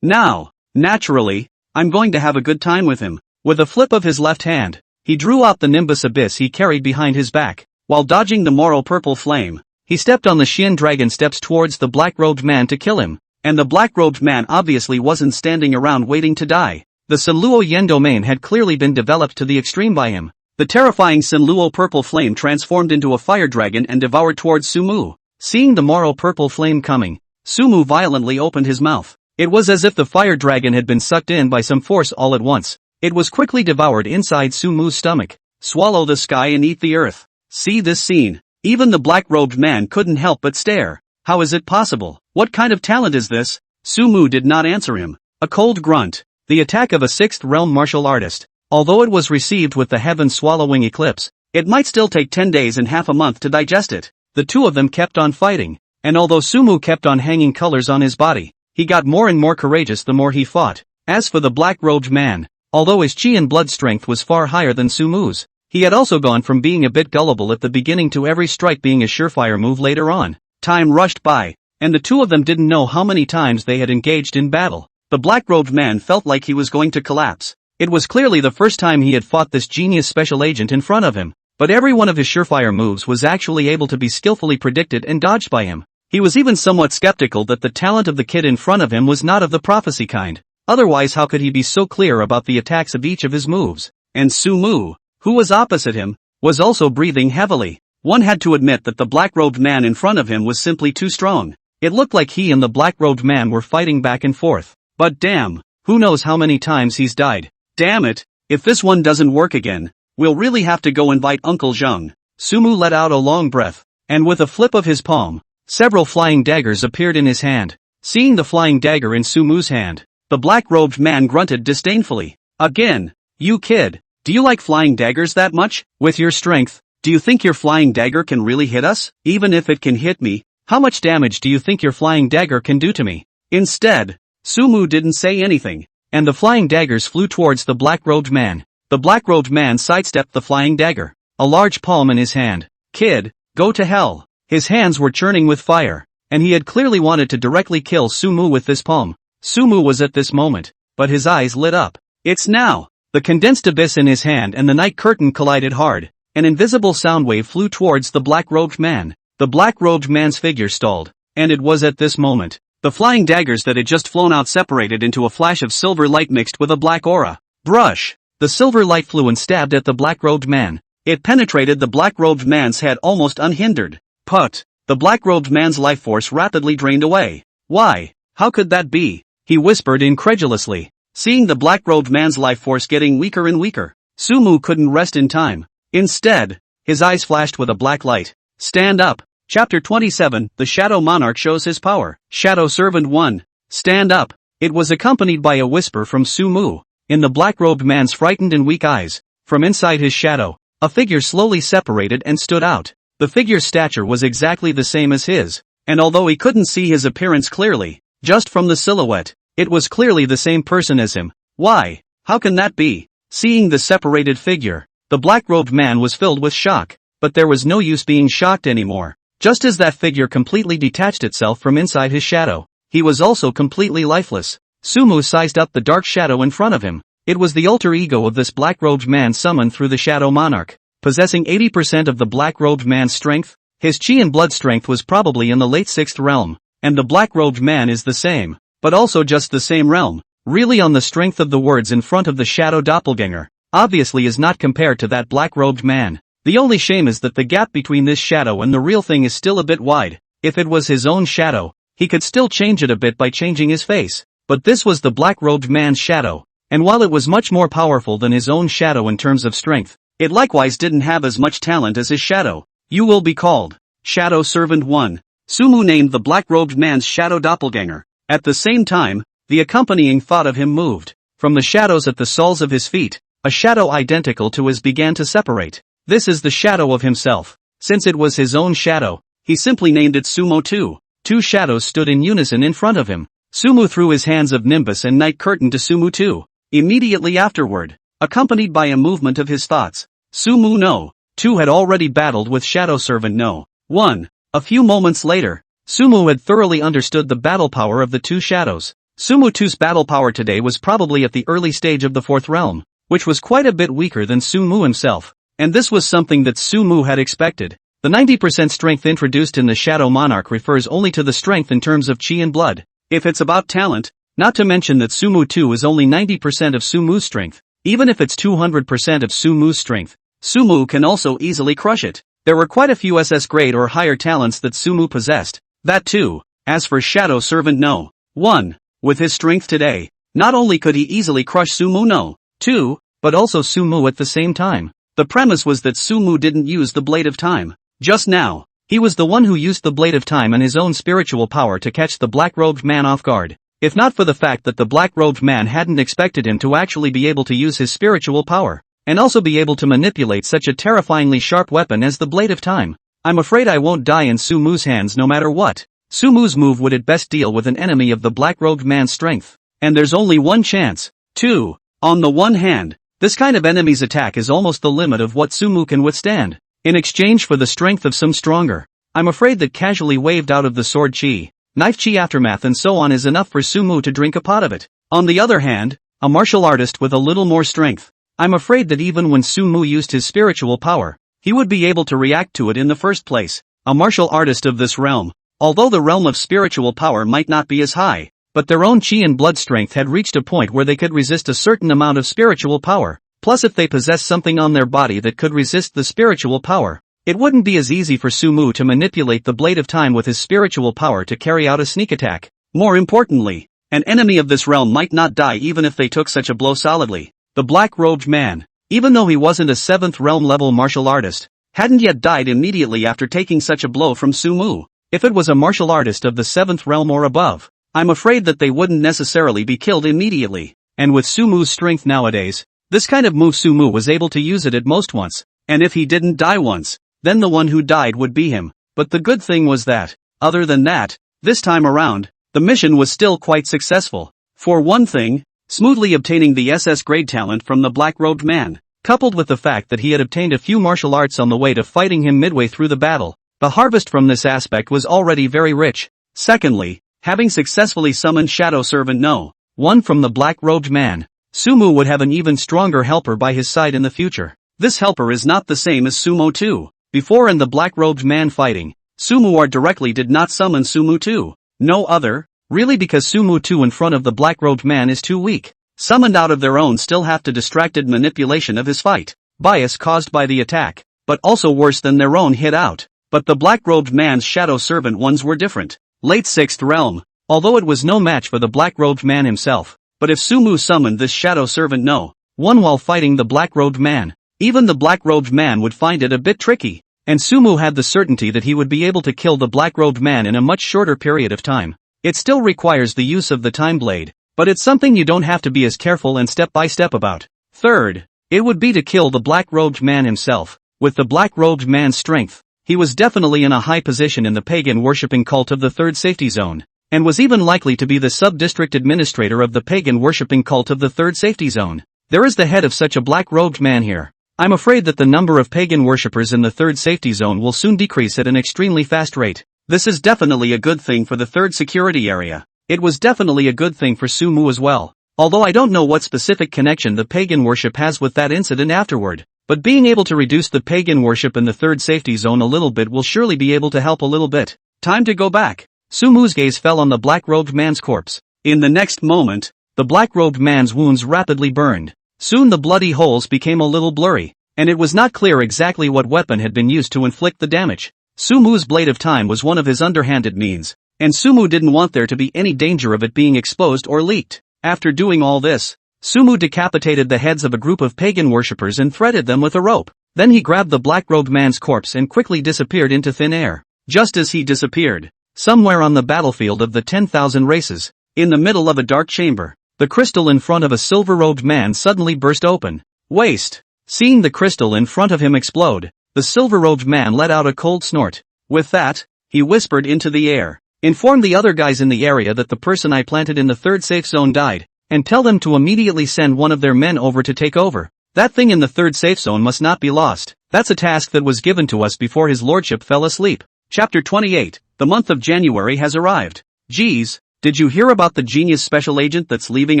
[SPEAKER 1] Now, naturally, I'm going to have a good time with him. With a flip of his left hand, he drew out the Nimbus Abyss he carried behind his back. While dodging the Moro Purple Flame, he stepped on the Shin Dragon steps towards the Black-Robed Man to kill him. And the Black-Robed Man obviously wasn't standing around waiting to die. The Samluo Yen domain had clearly been developed to the extreme by him. The terrifying Samluo Purple Flame transformed into a fire dragon and devoured towards Sumu. Seeing the Moro Purple Flame coming, Sumu violently opened his mouth. It was as if the fire dragon had been sucked in by some force all at once. It was quickly devoured inside Sumu's stomach. Swallow the sky and eat the earth. See this scene. Even the Black-Robed Man couldn't help but stare. How is it possible? What kind of talent is this? Sumu did not answer him. A cold grunt. The attack of a 6th realm martial artist. Although it was received with the heaven-swallowing eclipse, it might still take 10 days and half a month to digest it. The two of them kept on fighting. And although Sumu kept on hanging colors on his body, he got more and more courageous the more he fought. As for the Black-Robed Man, although his chi and blood strength was far higher than Sumu's, he had also gone from being a bit gullible at the beginning to every strike being a surefire move later on. Time rushed by, and the two of them didn't know how many times they had engaged in battle. The Black-Robed Man felt like he was going to collapse. It was clearly the first time he had fought this genius special agent in front of him, but every one of his surefire moves was actually able to be skillfully predicted and dodged by him. He was even somewhat skeptical that the talent of the kid in front of him was not of the prophecy kind. Otherwise, how could he be so clear about the attacks of each of his moves? And Sumu, who was opposite him, was also breathing heavily. One had to admit that the Black-Robed Man in front of him was simply too strong. It looked like he and the Black-Robed Man were fighting back and forth. But damn, who knows how many times he's died. Damn it, if this one doesn't work again, we'll really have to go invite Uncle Zheng. Sumu let out a long breath, and with a flip of his palm, several flying daggers appeared in his hand. Seeing the flying dagger in Sumu's hand, The black-robed man grunted disdainfully. Again? You kid. Do you like flying daggers that much? With your strength, do you think your flying dagger can really hit us? Even if it can hit me, how much damage do you think your flying dagger can do to me? Instead, Sumu didn't say anything, and the flying daggers flew towards the black-robed man. The black-robed man sidestepped the flying dagger, a large palm in his hand. Kid, go to hell. His hands were churning with fire, and he had clearly wanted to directly kill Sumu with this palm. Sumu was at this moment, but his eyes lit up. It's now! The condensed abyss in his hand and the night curtain collided hard. An invisible sound wave flew towards the black-robed man. The black-robed man's figure stalled, and it was at this moment. The flying daggers that had just flown out separated into a flash of silver light mixed with a black aura. Brush! The silver light flew and stabbed at the black-robed man. It penetrated the black-robed man's head almost unhindered. Put! The black-robed man's life force rapidly drained away. Why? How could that be? He whispered incredulously. Seeing the black-robed man's life force getting weaker and weaker, Sumu couldn't rest in time. Instead, his eyes flashed with a black light. Stand up. Chapter 27, The Shadow Monarch shows his power. Shadow Servant 1. Stand up. It was accompanied by a whisper from Sumu. In the black-robed man's frightened and weak eyes, from inside his shadow, a figure slowly separated and stood out. The figure's stature was exactly the same as his, and although he couldn't see his appearance clearly, just from the silhouette, it was clearly the same person as him. Why? How can that be? Seeing the separated figure, the black-robed man was filled with shock, but there was no use being shocked anymore. Just as that figure completely detached itself from inside his shadow, he was also completely lifeless. Sumu sized up the dark shadow in front of him. It was the alter ego of this black-robed man summoned through the Shadow Monarch. Possessing 80% of the black-robed man's strength, his chi and blood strength was probably in the late 6th realm, and the black-robed man is the same, but also just the same realm. Really on the strength of the words in front of the shadow doppelganger, obviously is not compared to that black-robed man. The only shame is that the gap between this shadow and the real thing is still a bit wide. If it was his own shadow, he could still change it a bit by changing his face. But this was the black-robed man's shadow, and while it was much more powerful than his own shadow in terms of strength, it likewise didn't have as much talent as his shadow. You will be called Shadow Servant 1. Sumu named the black-robed man's shadow doppelganger. At the same time, the accompanying thought of him moved. From the shadows at the soles of his feet, a shadow identical to his began to separate. This is the shadow of himself. Since it was his own shadow, he simply named it Sumo 2. Two shadows stood in unison in front of him. Sumu threw his hands of Nimbus and Night Curtain to Sumu 2. Immediately afterward, accompanied by a movement of his thoughts, Sumu No. 2 had already battled with Shadow Servant No. 1. A few moments later, Sumu had thoroughly understood the battle power of the two shadows. Sumu 2's battle power today was probably at the early stage of the 4th realm, which was quite a bit weaker than Sumu himself. And this was something that Sumu had expected. The 90% strength introduced in the Shadow Monarch refers only to the strength in terms of chi and blood. If it's about talent, not to mention that Sumu 2 is only 90% of Sumu's strength, even if it's 200% of Sumu's strength, Sumu can also easily crush it. There were quite a few SS grade or higher talents that Sumu possessed. That too. As for Shadow Servant No. 1, with his strength today, not only could he easily crush Sumu No. 2, but also Sumu at the same time. The premise was that Sumu didn't use the Blade of Time. Just now, he was the one who used the Blade of Time and his own spiritual power to catch the black-robed man off guard. If not for the fact that the black-robed man hadn't expected him to actually be able to use his spiritual power, and also be able to manipulate such a terrifyingly sharp weapon as the Blade of Time, I'm afraid I won't die in Sumu's hands no matter what. Sumu's move would at best deal with an enemy of the black-robed man's strength, and there's only one chance. 2. On the one hand, this kind of enemy's attack is almost the limit of what Sumu can withstand. In exchange for the strength of some stronger, I'm afraid that casually waved out of the sword chi, knife chi aftermath and so on is enough for Sumu to drink a pot of it. On the other hand, a martial artist with a little more strength, I'm afraid that even when Sumu used his spiritual power, he would be able to react to it in the first place. A martial artist of this realm, although the realm of spiritual power might not be as high, but their own chi and blood strength had reached a point where they could resist a certain amount of spiritual power. Plus if they possess something on their body that could resist the spiritual power, it wouldn't be as easy for Sumu to manipulate the Blade of Time with his spiritual power to carry out a sneak attack. More importantly, an enemy of this realm might not die even if they took such a blow solidly. The black-robed man, even though he wasn't a 7th realm level martial artist, hadn't yet died immediately after taking such a blow from Sumu. If it was a martial artist of the 7th realm or above, I'm afraid that they wouldn't necessarily be killed immediately. And with Sumu's strength nowadays, this kind of move Sumu was able to use it at most once, and if he didn't die once, then the one who died would be him. But the good thing was that, other than that, this time around, the mission was still quite successful. For one thing, smoothly obtaining the SS grade talent from the black-robed man, coupled with the fact that he had obtained a few martial arts on the way to fighting him midway through the battle, the harvest from this aspect was already very rich. Secondly, having successfully summoned Shadow Servant No. 1 from the black-robed man, Sumu would have an even stronger helper by his side in the future. This helper is not the same as Sumo 2. Before in the black-robed man fighting, Sumu directly did not summon Sumu 2. No other, really, because Sumu 2 in front of the black-robed man is too weak. Summoned out of their own still have to distracted manipulation of his fight, bias caused by the attack, but also worse than their own hit out. But the black-robed man's Shadow Servant ones were different. Late 6th realm. Although it was no match for the black-robed man himself, but if Sumu summoned this Shadow Servant No. 1 while fighting the black-robed man, even the black-robed man would find it a bit tricky, and Sumu had the certainty that he would be able to kill the black-robed man in a much shorter period of time. It still requires the use of the time blade, but it's something you don't have to be as careful and step-by-step about. Third, it would be to kill the black-robed man himself. With the black-robed man's strength, he was definitely in a high position in the pagan worshipping cult of the third safety zone, and was even likely to be the sub-district administrator of the pagan worshipping cult of the third safety zone. There is the head of such a black-robed man here. I'm afraid that the number of pagan worshippers in the third safety zone will soon decrease at an extremely fast rate. This is definitely a good thing for the third security area. It was definitely a good thing for Sumu as well. Although I don't know what specific connection the pagan worship has with that incident afterward. But being able to reduce the pagan worship in the third safety zone a little bit will surely be able to help a little bit. Time to go back. Sumu's gaze fell on the black-robed man's corpse. In the next moment, the black-robed man's wounds rapidly burned. Soon the bloody holes became a little blurry, and it was not clear exactly what weapon had been used to inflict the damage. Sumu's blade of time was one of his underhanded means, and Sumu didn't want there to be any danger of it being exposed or leaked. After doing all this, Sumu decapitated the heads of a group of pagan worshippers and threaded them with a rope. Then he grabbed the black-robed man's corpse and quickly disappeared into thin air. Just as he disappeared, somewhere on the battlefield of the 10,000 races, in the middle of a dark chamber, the crystal in front of a silver-robed man suddenly burst open. Waste! Seeing the crystal in front of him explode, the silver-robed man let out a cold snort. With that, he whispered into the air, "Inform the other guys in the area that the person I planted in the third safe zone died, and tell them to immediately send one of their men over to take over. That thing in the third safe zone must not be lost." That's a task that was given to us before his lordship fell asleep. Chapter 28, the month of January has arrived. Geez, did you hear about the genius special agent that's leaving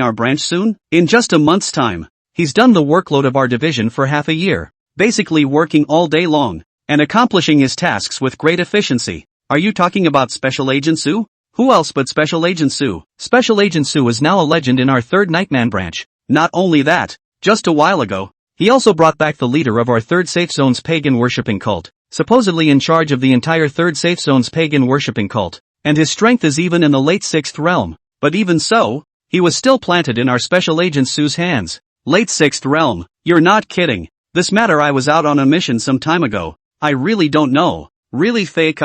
[SPEAKER 1] our branch soon? In just a month's time, he's done the workload of our division for half a year, basically working all day long, and accomplishing his tasks with great efficiency. Are you talking about Special Agent Sue? Who else but Special Agent Sue? Special Agent Sue is now a legend in our third Nightman branch. Not only that, just a while ago, he also brought back the leader of our third safe zone's pagan worshipping cult, supposedly in charge of the entire third safe zone's pagan worshipping cult, and his strength is even in the late 6th realm. But even so, he was still planted in our Special Agent Sue's hands. Late 6th realm? You're not kidding. This matter, I was out on a mission some time ago. I really don't know. Really fake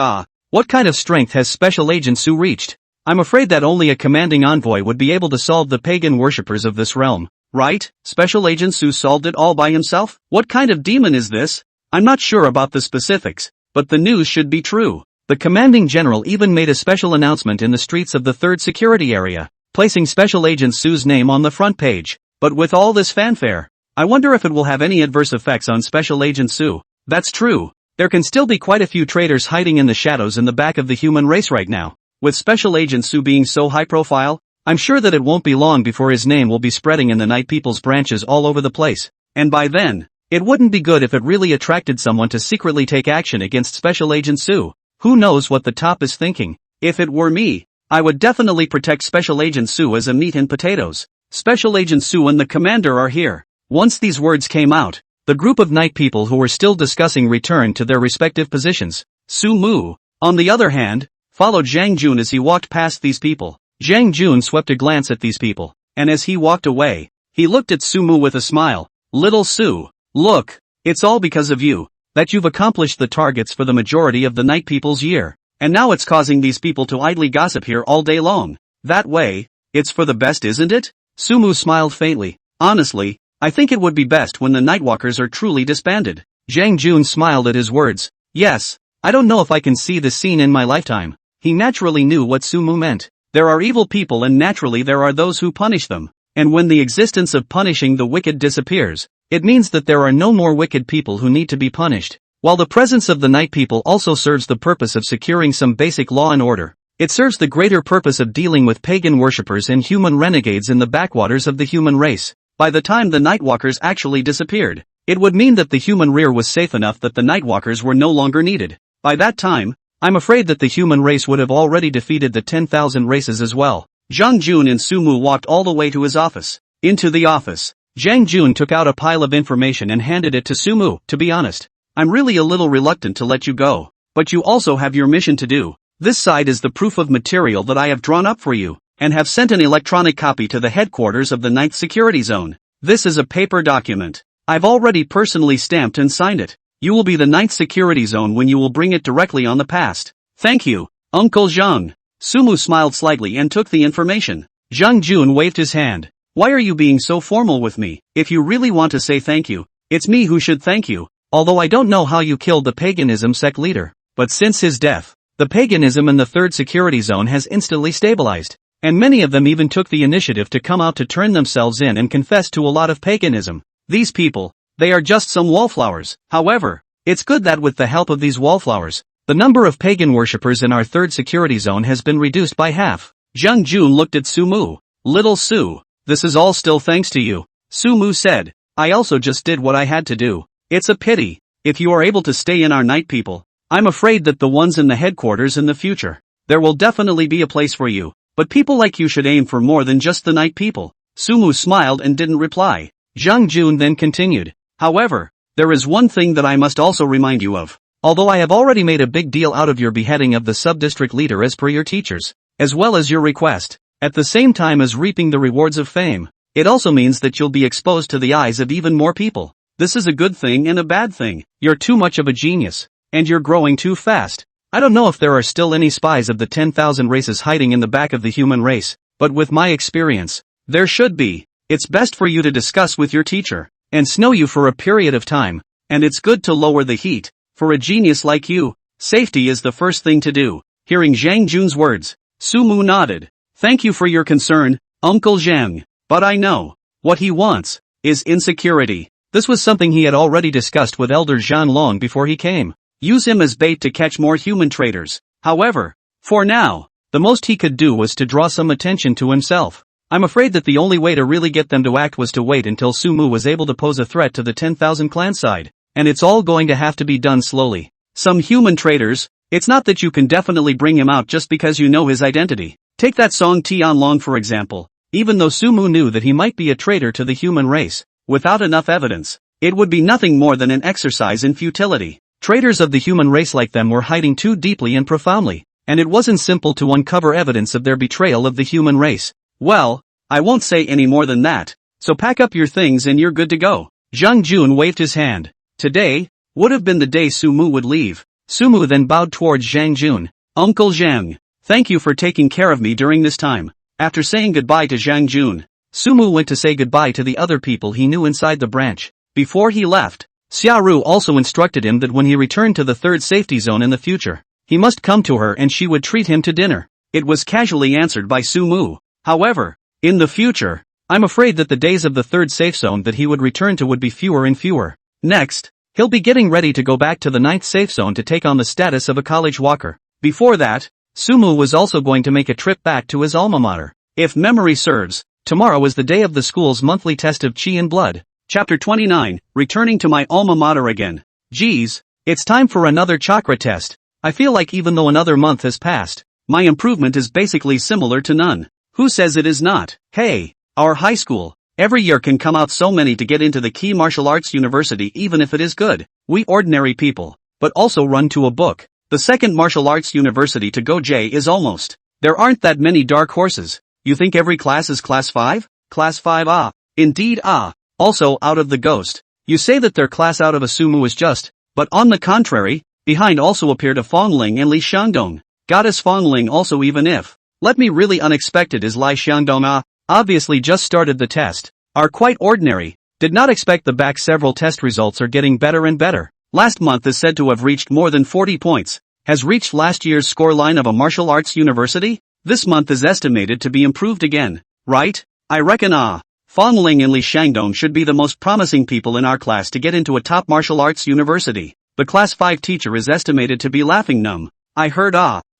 [SPEAKER 1] What kind of strength has Special Agent Sue reached? I'm afraid that only a commanding envoy would be able to solve the pagan worshippers of this realm, right? Special Agent Sue solved it all by himself? What kind of demon is this? I'm not sure about the specifics, but the news should be true. The commanding general even made a special announcement in the streets of the third security area, placing Special Agent Sue's name on the front page. But with all this fanfare, I wonder if it will have any adverse effects on Special Agent Sue. That's true. There can still be quite a few traitors hiding in the shadows in the back of the human race right now. With Special Agent Sue being so high profile, I'm sure that it won't be long before his name will be spreading in the Night People's branches all over the place. And by then, it wouldn't be good if it really attracted someone to secretly take action against Special Agent Sue. Who knows what the top is thinking? If it were me, I would definitely protect Special Agent Sue as a meat and potatoes. Special Agent Sue and the commander are here. Once these words came out, the group of night people who were still discussing returned to their respective positions. Su Mu, on the other hand, followed Zhang Jun as he walked past these people. Zhang Jun swept a glance at these people, and as he walked away, he looked at Su Mu with a smile. "Little Su, look, it's all because of you, that you've accomplished the targets for the majority of the night people's year, and now it's causing these people to idly gossip here all day long." That way, it's for the best, isn't it? Sumu smiled faintly. Honestly, I think it would be best when the Nightwalkers are truly disbanded. Zhang Jun smiled at his words. Yes, I don't know if I can see this scene in my lifetime. He naturally knew what Sumu meant. There are evil people and naturally there are those who punish them. And when the existence of punishing the wicked disappears, it means that there are no more wicked people who need to be punished. While the presence of the night people also serves the purpose of securing some basic law and order, it serves the greater purpose of dealing with pagan worshippers and human renegades in the backwaters of the human race. By the time the Nightwalkers actually disappeared, it would mean that the human rear was safe enough that the Nightwalkers were no longer needed. By that time, I'm afraid that the human race would have already defeated the 10,000 races as well. Zhang Jun and Sumu walked all the way to his office. Into the office, Zhang Jun took out a pile of information and handed it to Sumu. To be honest, I'm really a little reluctant to let you go, but you also have your mission to do. This side is the proof of material that I have drawn up for you, and have sent an electronic copy to the headquarters of the 9th Security Zone. This is a paper document. I've already personally stamped and signed it. You will be the 9th Security Zone when you will bring it directly on the past. Thank you, Uncle Zhang. Sumu smiled slightly and took the information. Zhang Jun waved his hand. Why are you being so formal with me? If you really want to say thank you, it's me who should thank you. Although I don't know how you killed the paganism sect leader, but since his death, the paganism in the 3rd Security Zone has instantly stabilized, and many of them even took the initiative to come out to turn themselves in and confess to a lot of paganism. These people, they are just some wallflowers. However, it's good that with the help of these wallflowers, the number of pagan worshippers in our 3rd Security Zone has been reduced by half. Zhang Jun looked at Sumu. Little Su, this is all still thanks to you. Sumu said, I also just did what I had to do. It's a pity, if you are able to stay in our night people. I'm afraid that the ones in the headquarters in the future, there will definitely be a place for you, but people like you should aim for more than just the night people. Sumu smiled and didn't reply. Zhang Jun then continued, however, there is one thing that I must also remind you of. Although I have already made a big deal out of your beheading of the sub-district leader as per your teachers, as well as your request, at the same time as reaping the rewards of fame, it also means that you'll be exposed to the eyes of even more people. This is a good thing and a bad thing. You're too much of a genius, and you're growing too fast. I don't know if there are still any spies of the 10,000 races hiding in the back of the human race, but with my experience, there should be. It's best for you to discuss with your teacher, and snow you for a period of time, and it's good to lower the heat. For a genius like you, safety is the first thing to do. Hearing Zhang Jun's words, Sumu nodded. Thank you for your concern, Uncle Zhang, but I know, what he wants, is insecurity. This was something he had already discussed with Elder Zhan long before he came. Use him as bait to catch more human traitors. However, for now, the most he could do was to draw some attention to himself. I'm afraid that the only way to really get them to act was to wait until Sumu was able to pose a threat to the 10,000 clan side, and it's all going to have to be done slowly. Some human traitors, it's not that you can definitely bring him out just because you know his identity. Take that Song Tianlong for example. Even though Sumu knew that he might be a traitor to the human race, without enough evidence, it would be nothing more than an exercise in futility. Traitors of the human race like them were hiding too deeply and profoundly, and it wasn't simple to uncover evidence of their betrayal of the human race. Well, I won't say any more than that, so pack up your things and you're good to go. Zhang Jun waved his hand. Today, would have been the day Sumu would leave. Sumu then bowed towards Zhang Jun. Uncle Zhang, thank you for taking care of me during this time. After saying goodbye to Zhang Jun, Sumu went to say goodbye to the other people he knew inside the branch. Before he left, Xiaoru also instructed him that when he returned to the 3rd safety zone in the future, he must come to her and she would treat him to dinner. It was casually answered by Sumu. However, in the future, I'm afraid that the days of the 3rd safe zone that he would return to would be fewer and fewer. Next, he'll be getting ready to go back to the 9th safe zone to take on the status of a college walker. Before that, Sumu was also going to make a trip back to his alma mater. If memory serves, tomorrow is the day of the school's monthly test of Qi and Blood. Chapter 29, Returning to my alma mater again. Geez, it's time for another chakra test. I feel like even though another month has passed, my improvement is basically similar to none. Who says it is not? Hey, our high school, every year can come out so many to get into the key martial arts university even if it is good. We ordinary people, but also run to a book. The second martial arts university to go J is almost. There aren't that many dark horses. You think every class is class 5? Class 5 ah. Indeed ah. Also out of the ghost. You say that their class out of Asumu is just, but on the contrary, behind also appeared a Fongling and Li Shandong. Goddess Fongling also even if. Let me really unexpected is Lai Xiangdong obviously just started the test. Are quite ordinary. Did not expect the back several test results are getting better and better. Last month is said to have reached more than 40 points. Has reached last year's scoreline of a martial arts university? This month is estimated to be improved again. Right? I reckon Fong Ling and Li Xiangdong should be the most promising people in our class to get into a top martial arts university. The class 5 teacher is estimated to be laughing numb. I heard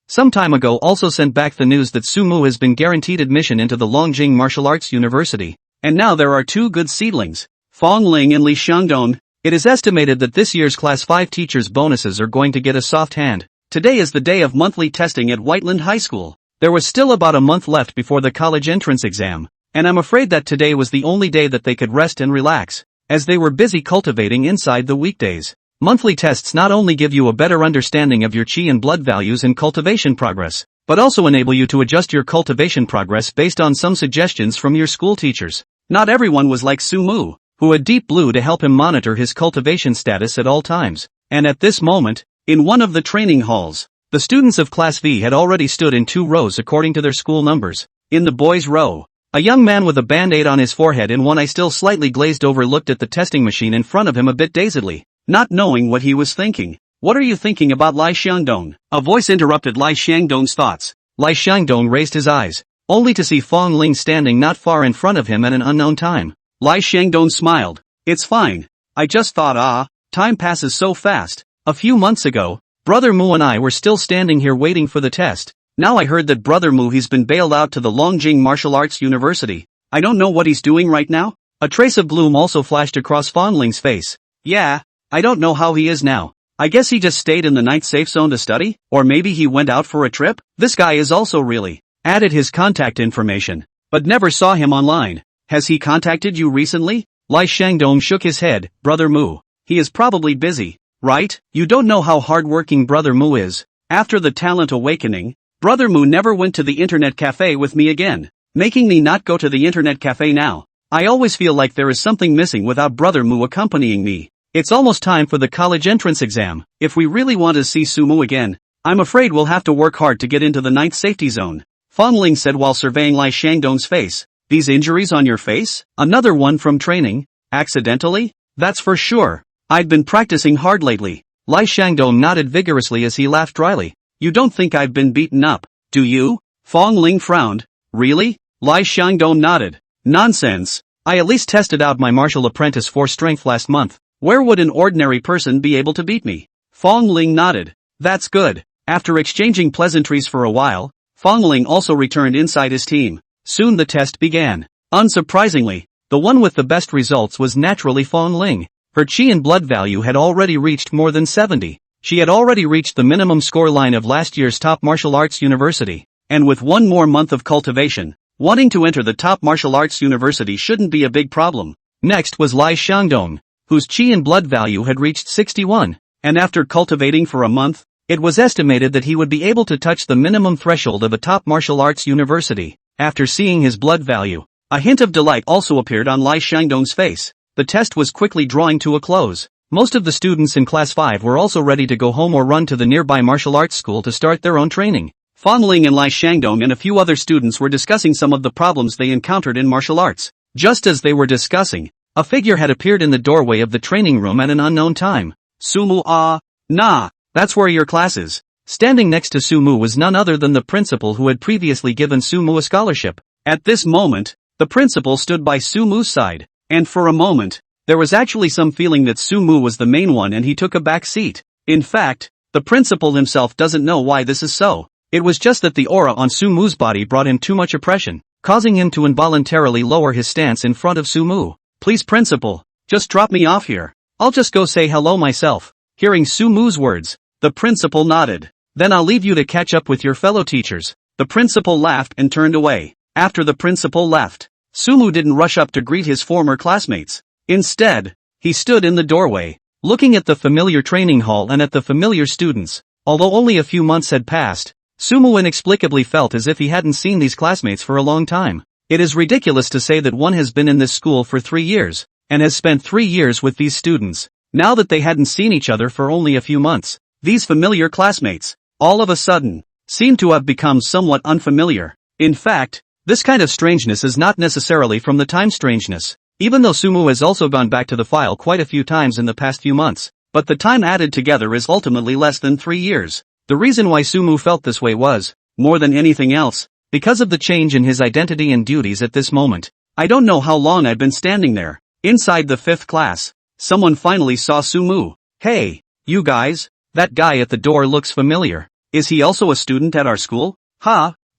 [SPEAKER 1] some time ago also sent back the news that Sumu has been guaranteed admission into the Longjing Martial Arts University. And now there are 2 good seedlings, Fong Ling and Li Xiangdong. It is estimated that this year's class 5 teachers' bonuses are going to get a soft hand. Today is the day of monthly testing at Whiteland High School. There was still about a month left before the college entrance exam, and I'm afraid that today was the only day that they could rest and relax, as they were busy cultivating inside the weekdays. Monthly tests not only give you a better understanding of your qi and blood values and cultivation progress, but also enable you to adjust your cultivation progress based on some suggestions from your school teachers. Not everyone was like Sumu, who had Deep Blue to help him monitor his cultivation status at all times, and at this moment, in one of the training halls, the students of Class V had already stood in 2 rows according to their school numbers. In the boys' row, a young man with a band-aid on his forehead and one eye still slightly glazed over looked at the testing machine in front of him a bit dazedly, not knowing what he was thinking. What are you thinking about, Lai Xiangdong? A voice interrupted Lai Xiangdong's thoughts. Lai Xiangdong raised his eyes, only to see Fong Ling standing not far in front of him at an unknown time. Lai Xiangdong smiled. It's fine. I just thought time passes so fast. A few months ago, Brother Mu and I were still standing here waiting for the test. Now I heard that Brother Mu he's been bailed out to the Longjing Martial Arts University. I don't know what he's doing right now. A trace of gloom also flashed across Fong Ling's face. Yeah, I don't know how he is now. I guess he just stayed in the night safe zone to study, or maybe he went out for a trip. This guy is also really added his contact information, but never saw him online. Has he contacted you recently? Lai Xiangdong shook his head. Brother Mu. He is probably busy. Right? You don't know how hardworking Brother Mu is. After the talent awakening, Brother Mu never went to the internet cafe with me again, making me not go to the internet cafe now. I always feel like there is something missing without Brother Mu accompanying me. It's almost time for the college entrance exam. If we really want to see Sumu again, I'm afraid we'll have to work hard to get into the ninth safety zone. Fong Ling said while surveying Lai Xiangdong's face. These injuries on your face? Another one from training? Accidentally? That's for sure. I'd been practicing hard lately. Lai Xiangdong nodded vigorously as he laughed dryly. You don't think I've been beaten up, do you? Fong Ling frowned. Really? Lai Xiangdong nodded. Nonsense. I at least tested out my martial apprentice for strength last month. Where would an ordinary person be able to beat me? Fong Ling nodded. That's good. After exchanging pleasantries for a while, Fong Ling also returned inside his team. Soon the test began. Unsurprisingly, the one with the best results was naturally Fong Ling. Her qi and blood value had already reached more than 70. She had already reached the minimum score line of last year's top martial arts university. And with one more month of cultivation, wanting to enter the top martial arts university shouldn't be a big problem. Next was Lai Xiangdong, whose qi and blood value had reached 61. And after cultivating for a month, it was estimated that he would be able to touch the minimum threshold of a top martial arts university. After seeing his blood value, a hint of delight also appeared on Lai Xiangdong's face. The test was quickly drawing to a close. Most of the students in Class 5 were also ready to go home or run to the nearby martial arts school to start their own training. Fong Ling and Lai Xiangdong and a few other students were discussing some of the problems they encountered in martial arts. Just as they were discussing, a figure had appeared in the doorway of the training room at an unknown time. Sumu nah, that's where your class is. Standing next to Sumu was none other than the principal who had previously given Sumu a scholarship. At this moment, the principal stood by Sumu's side. And for a moment, there was actually some feeling that Sumu was the main one and he took a back seat. In fact, the principal himself doesn't know why this is so. It was just that the aura on Sumu's body brought him too much oppression, causing him to involuntarily lower his stance in front of Sumu. Please principal, just drop me off here. I'll just go say hello myself. Hearing Sumu's words, the principal nodded. Then I'll leave you to catch up with your fellow teachers. The principal laughed and turned away. After the principal left, Sumu didn't rush up to greet his former classmates. Instead, he stood in the doorway, looking at the familiar training hall and at the familiar students. Although only a few months had passed, Sumu inexplicably felt as if he hadn't seen these classmates for a long time. It is ridiculous to say that one has been in this school for 3 years, and has spent 3 years with these students, now that they hadn't seen each other for only a few months. These familiar classmates, all of a sudden, seemed to have become somewhat unfamiliar. In fact, this kind of strangeness is not necessarily from the time strangeness, even though Sumu has also gone back to the file quite a few times in the past few months, but the time added together is ultimately less than 3 years. The reason why Sumu felt this way was, more than anything else, because of the change in his identity and duties at this moment. I don't know how long I'd been standing there. Inside the 5th class, someone finally saw Sumu. Hey, you guys, that guy at the door looks familiar. Is he also a student at our school?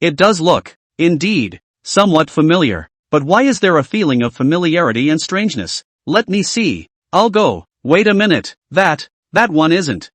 [SPEAKER 1] It does look, indeed, somewhat familiar. But why is there a feeling of familiarity and strangeness? Let me see. I'll go. Wait a minute. That one isn't.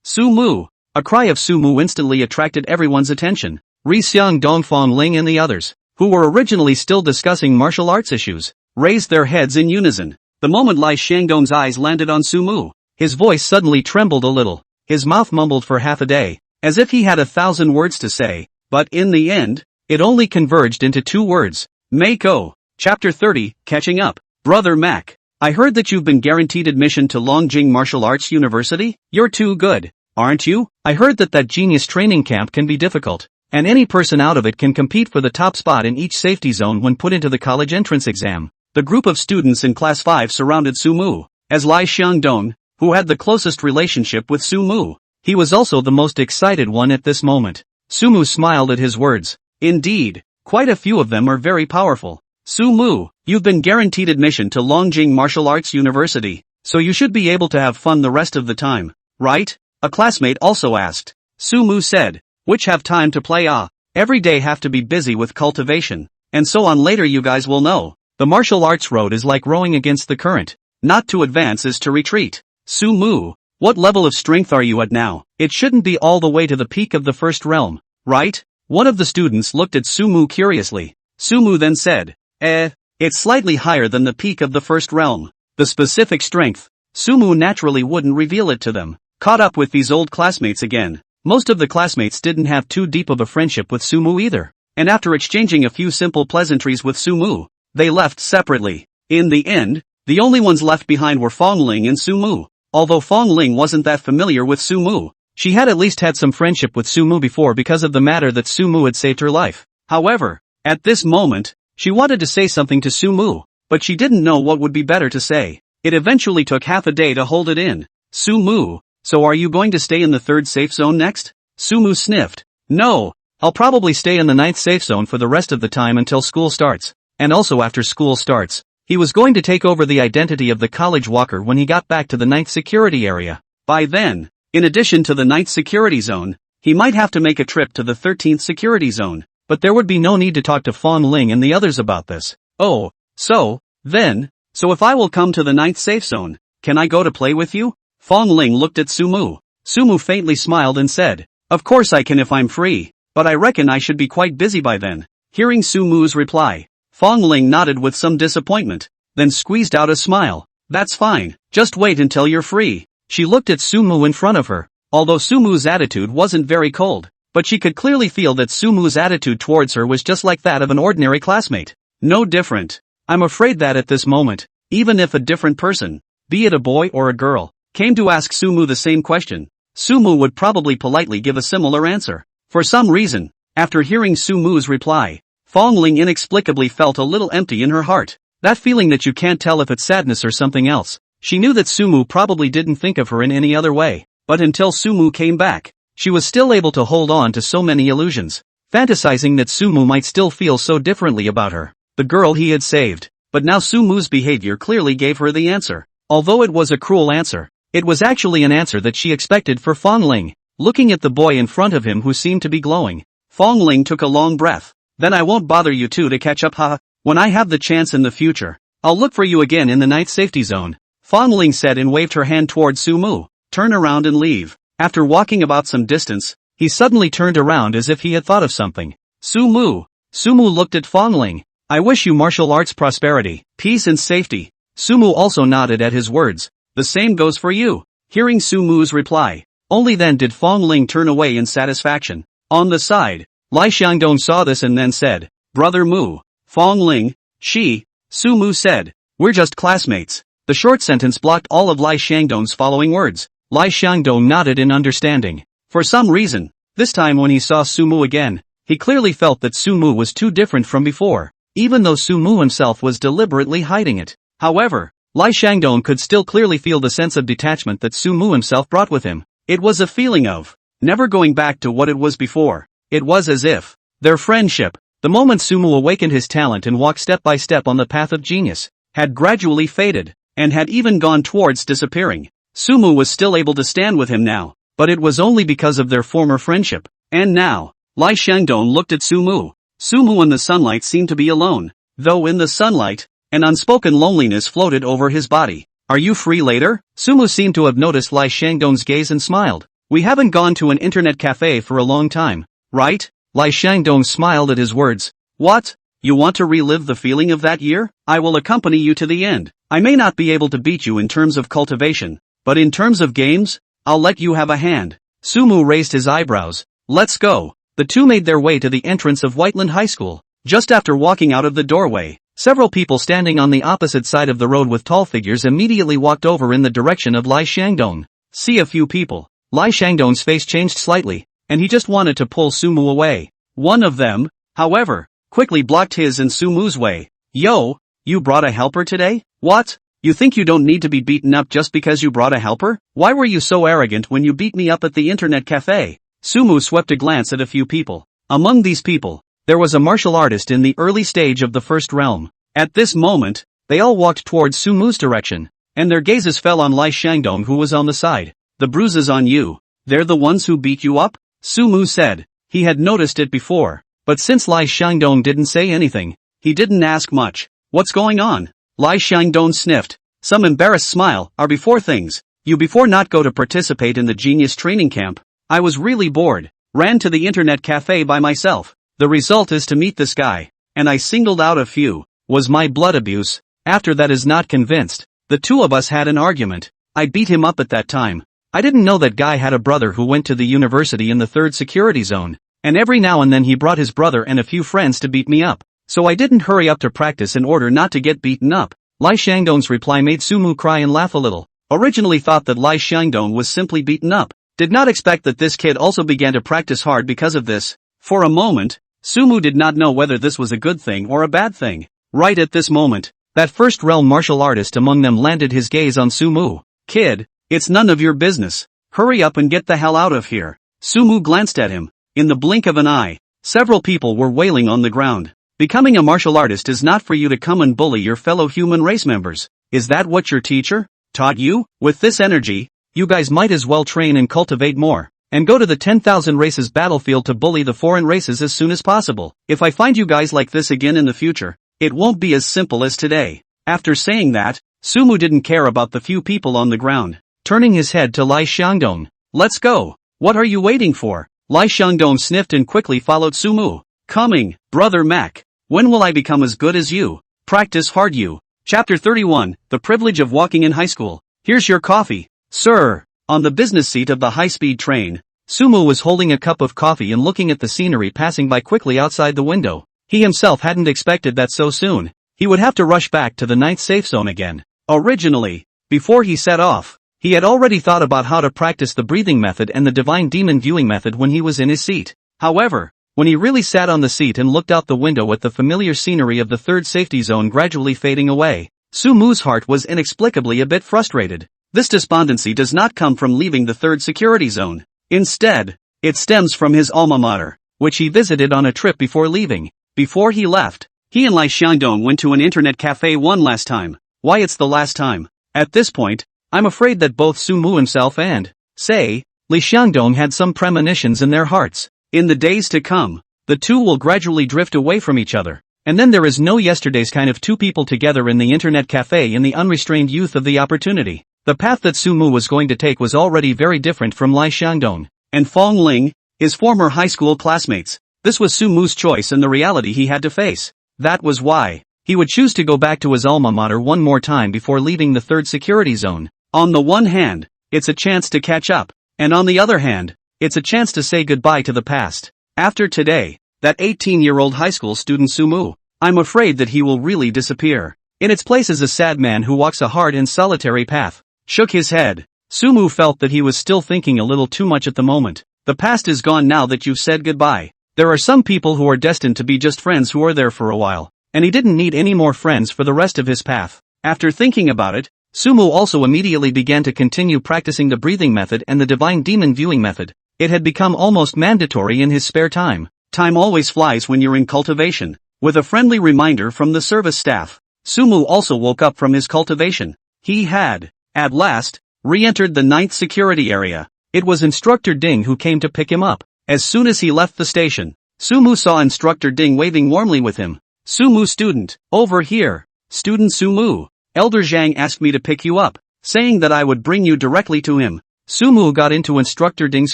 [SPEAKER 1] Sumu. A cry of Sumu instantly attracted everyone's attention. Ri Xiang, Dongfang Ling and the others, who were originally still discussing martial arts issues, raised their heads in unison. The moment Lai Xiangdong's eyes landed on Sumu, his voice suddenly trembled a little. His mouth mumbled for half a day, as if he had 1,000 words to say, but in the end, it only converged into 2 words. Mako. Chapter 30, Catching Up. Brother Mac, I heard that you've been guaranteed admission to Longjing Martial Arts University? You're too good, aren't you? I heard that genius training camp can be difficult, and any person out of it can compete for the top spot in each safety zone when put into the college entrance exam. The group of students in Class 5 surrounded Sumu, as Lai Xiangdong, who had the closest relationship with Sumu. He was also the most excited one at this moment. Sumu smiled at his words. Indeed, quite a few of them are very powerful. Sumu, you've been guaranteed admission to Longjing Martial Arts University, so you should be able to have fun the rest of the time, right? A classmate also asked. Sumu said, which have time to play every day have to be busy with cultivation, and so on. Later you guys will know. The martial arts road is like rowing against the current. Not to advance is to retreat. Sumu, what level of strength are you at now? It shouldn't be all the way to the peak of the 1st realm, right? One of the students looked at Sumu curiously. Sumu then said, it's slightly higher than the peak of the 1st realm. The specific strength, Sumu naturally wouldn't reveal it to them. Caught up with these old classmates again. Most of the classmates didn't have too deep of a friendship with Sumu either, and after exchanging a few simple pleasantries with Sumu, they left separately. In the end, the only ones left behind were Fongling and Sumu. Although Fongling wasn't that familiar with Sumu, she had at least had some friendship with Sumu before because of the matter that Sumu had saved her life. However, at this moment, she wanted to say something to Sumu, but she didn't know what would be better to say. It eventually took half a day to hold it in. Sumu, so are you going to stay in the 3rd safe zone next? Sumu sniffed. No, I'll probably stay in the 9th safe zone for the rest of the time until school starts. And also after school starts, he was going to take over the identity of the college walker when he got back to the 9th security area. By then, in addition to the 9th security zone, he might have to make a trip to the 13th security zone, but there would be no need to talk to Fong Ling and the others about this. Oh, so if I will come to the 9th safe zone, can I go to play with you? Fong Ling looked at Sumu. Sumu faintly smiled and said, of course I can if I'm free, but I reckon I should be quite busy by then. Hearing Sumu's reply, Fong Ling nodded with some disappointment, then squeezed out a smile. That's fine, just wait until you're free. She looked at Sumu in front of her, although Sumu's attitude wasn't very cold, but she could clearly feel that Sumu's attitude towards her was just like that of an ordinary classmate. No different. I'm afraid that at this moment, even if a different person, be it a boy or a girl, came to ask Sumu the same question, Sumu would probably politely give a similar answer. For some reason, after hearing Sumu's reply, Fongling inexplicably felt a little empty in her heart. That feeling that you can't tell if it's sadness or something else. She knew that Sumu probably didn't think of her in any other way, but until Sumu came back, she was still able to hold on to so many illusions, fantasizing that Sumu might still feel so differently about her, the girl he had saved. But now Sumu's behavior clearly gave her the answer. Although it was a cruel answer, it was actually an answer that she expected for Fongling. Looking at the boy in front of him who seemed to be glowing, Fongling took a long breath. Then I won't bother you two to catch up, When I have the chance in the future, I'll look for you again in the 9th safety zone. Fongling said and waved her hand toward Sumu. Turn around and leave. After walking about some distance, he suddenly turned around as if he had thought of something. Sumu looked at Fongling. I wish you martial arts prosperity, peace and safety. Sumu also nodded at his words. The same goes for you. Hearing Sumu's reply, only then did Fongling turn away in satisfaction. On the side, Lai Xiangdong saw this and then said, Brother Mu, Fongling, Sumu said, we're just classmates. The short sentence blocked all of Lai Xiangdong's following words. Lai Xiangdong nodded in understanding. For some reason, This time when he saw Sumu again, he clearly felt that Sumu was too different from before, even though Sumu himself was deliberately hiding it. However, Lai Shangdong could still clearly feel the sense of detachment that Sumu himself brought with him. It was a feeling of never going back to what it was before. It was as if their friendship, the moment Sumu awakened his talent and walked step by step on the path of genius, had gradually faded, and had even gone towards disappearing. Sumu was still able to stand with him now, but it was only because of their former friendship. And now, Lai Shangdong looked at Sumu. Sumu in the sunlight seemed to be alone, though in the sunlight, an unspoken loneliness floated over his body. Are you free later? Sumu seemed to have noticed Lai Shangdong's gaze and smiled. We haven't gone to an internet cafe for a long time, right? Lai Shangdong smiled at his words. What? You want to relive the feeling of that year? I will accompany you to the end. I may not be able to beat you in terms of cultivation, but in terms of games, I'll let you have a hand. Sumu raised his eyebrows. Let's go. The two made their way to the entrance of Whiteland High School. Just after walking out of the doorway, several people standing on the opposite side of the road with tall figures immediately walked over in the direction of Lai Shangdong. See a few people. Lai Shangdong's face changed slightly, and he just wanted to pull Sumu away. One of them, however, quickly blocked his and Sumu's way. Yo, you brought a helper today? What? You think you don't need to be beaten up just because you brought a helper? Why were you so arrogant when you beat me up at the internet cafe? Sumu swept a glance at a few people. Among these people, there was a martial artist in the early stage of the first realm. At this moment, they all walked towards Sumu's direction, and their gazes fell on Lai Shangdong who was on the side. The bruises on you, they're the ones who beat you up? Sumu said. He had noticed it before, but since Lai Shangdong didn't say anything, he didn't ask much. What's going on? Lai Shangdong sniffed. Some embarrassed smile. Are before things. You before not go to participate in the genius training camp. I was really bored. Ran to the internet cafe by myself. The result is to meet this guy. And I singled out a few. Was my blood abuse? After that is not convinced. The two of us had an argument. I beat him up at that time. I didn't know that guy had a brother who went to the university in the 3rd security zone. And every now and then he brought his brother and a few friends to beat me up. So I didn't hurry up to practice in order not to get beaten up. Lai Shangdong's reply made Sumu cry and laugh a little. Originally thought that Lai Shangdong was simply beaten up. Did not expect that this kid also began to practice hard because of this. For a moment, Sumu did not know whether this was a good thing or a bad thing. Right at this moment, that first realm martial artist among them landed his gaze on Sumu. Kid, it's none of your business. Hurry up and get the hell out of here. Sumu glanced at him. In the blink of an eye, several people were wailing on the ground. Becoming a martial artist is not for you to come and bully your fellow human race members. Is that what your teacher taught you? With this energy, you guys might as well train and cultivate more, and go to the 10,000 races battlefield to bully the foreign races as soon as possible. If I find you guys like this again in the future, it won't be as simple as today. After saying that, Sumu didn't care about the few people on the ground. Turning his head to Lai Shangdong. Let's go. What are you waiting for? Lai Shangdong sniffed and quickly followed Sumu. Coming, brother Mac. When will I become as good as you? Practice hard you. Chapter 31, The Privilege of Walking in High School. Here's your coffee, sir. On the business seat of the high-speed train, Sumu was holding a cup of coffee and looking at the scenery passing by quickly outside the window. He himself hadn't expected that so soon. He would have to rush back to the 9th safe zone again. Originally, before he set off, he had already thought about how to practice the breathing method and the divine demon viewing method when he was in his seat. However, when he really sat on the seat and looked out the window at the familiar scenery of the 3rd safety zone gradually fading away, Sumu's heart was inexplicably a bit frustrated. This despondency does not come from leaving the 3rd security zone. Instead, it stems from his alma mater, which he visited on a trip before leaving. Before he left, he and Lai Shangdong went to an internet cafe one last time. Why it's the last time? At this point, I'm afraid that both Sumu himself and, say, Lai Shangdong had some premonitions in their hearts. In the days to come, the two will gradually drift away from each other, and then there is no yesterday's kind of two people together in the internet cafe in the unrestrained youth of the opportunity. The path that Sumu was going to take was already very different from Lai Shangdong and Fong Ling, his former high school classmates. This was Sumu's choice and the reality he had to face. That was why he would choose to go back to his alma mater one more time before leaving the 3rd security zone. On the one hand, it's a chance to catch up, and on the other hand, it's a chance to say goodbye to the past. After today, that 18-year-old high school student Sumu, I'm afraid that he will really disappear. In its place is a sad man who walks a hard and solitary path. Shook his head. Sumu felt that he was still thinking a little too much at the moment. The past is gone now that you've said goodbye. There are some people who are destined to be just friends who are there for a while, and he didn't need any more friends for the rest of his path. After thinking about it, Sumu also immediately began to continue practicing the breathing method and the divine demon viewing method. It had become almost mandatory in his spare time. Time always flies when you're in cultivation. With a friendly reminder from the service staff, Sumu also woke up from his cultivation. He had, at last, re-entered the 9th security area. It was Instructor Ding who came to pick him up. As soon as he left the station, Sumu saw Instructor Ding waving warmly with him. Sumu student, over here. Student Sumu, Elder Zhang asked me to pick you up, saying that I would bring you directly to him. Sumu got into Instructor Ding's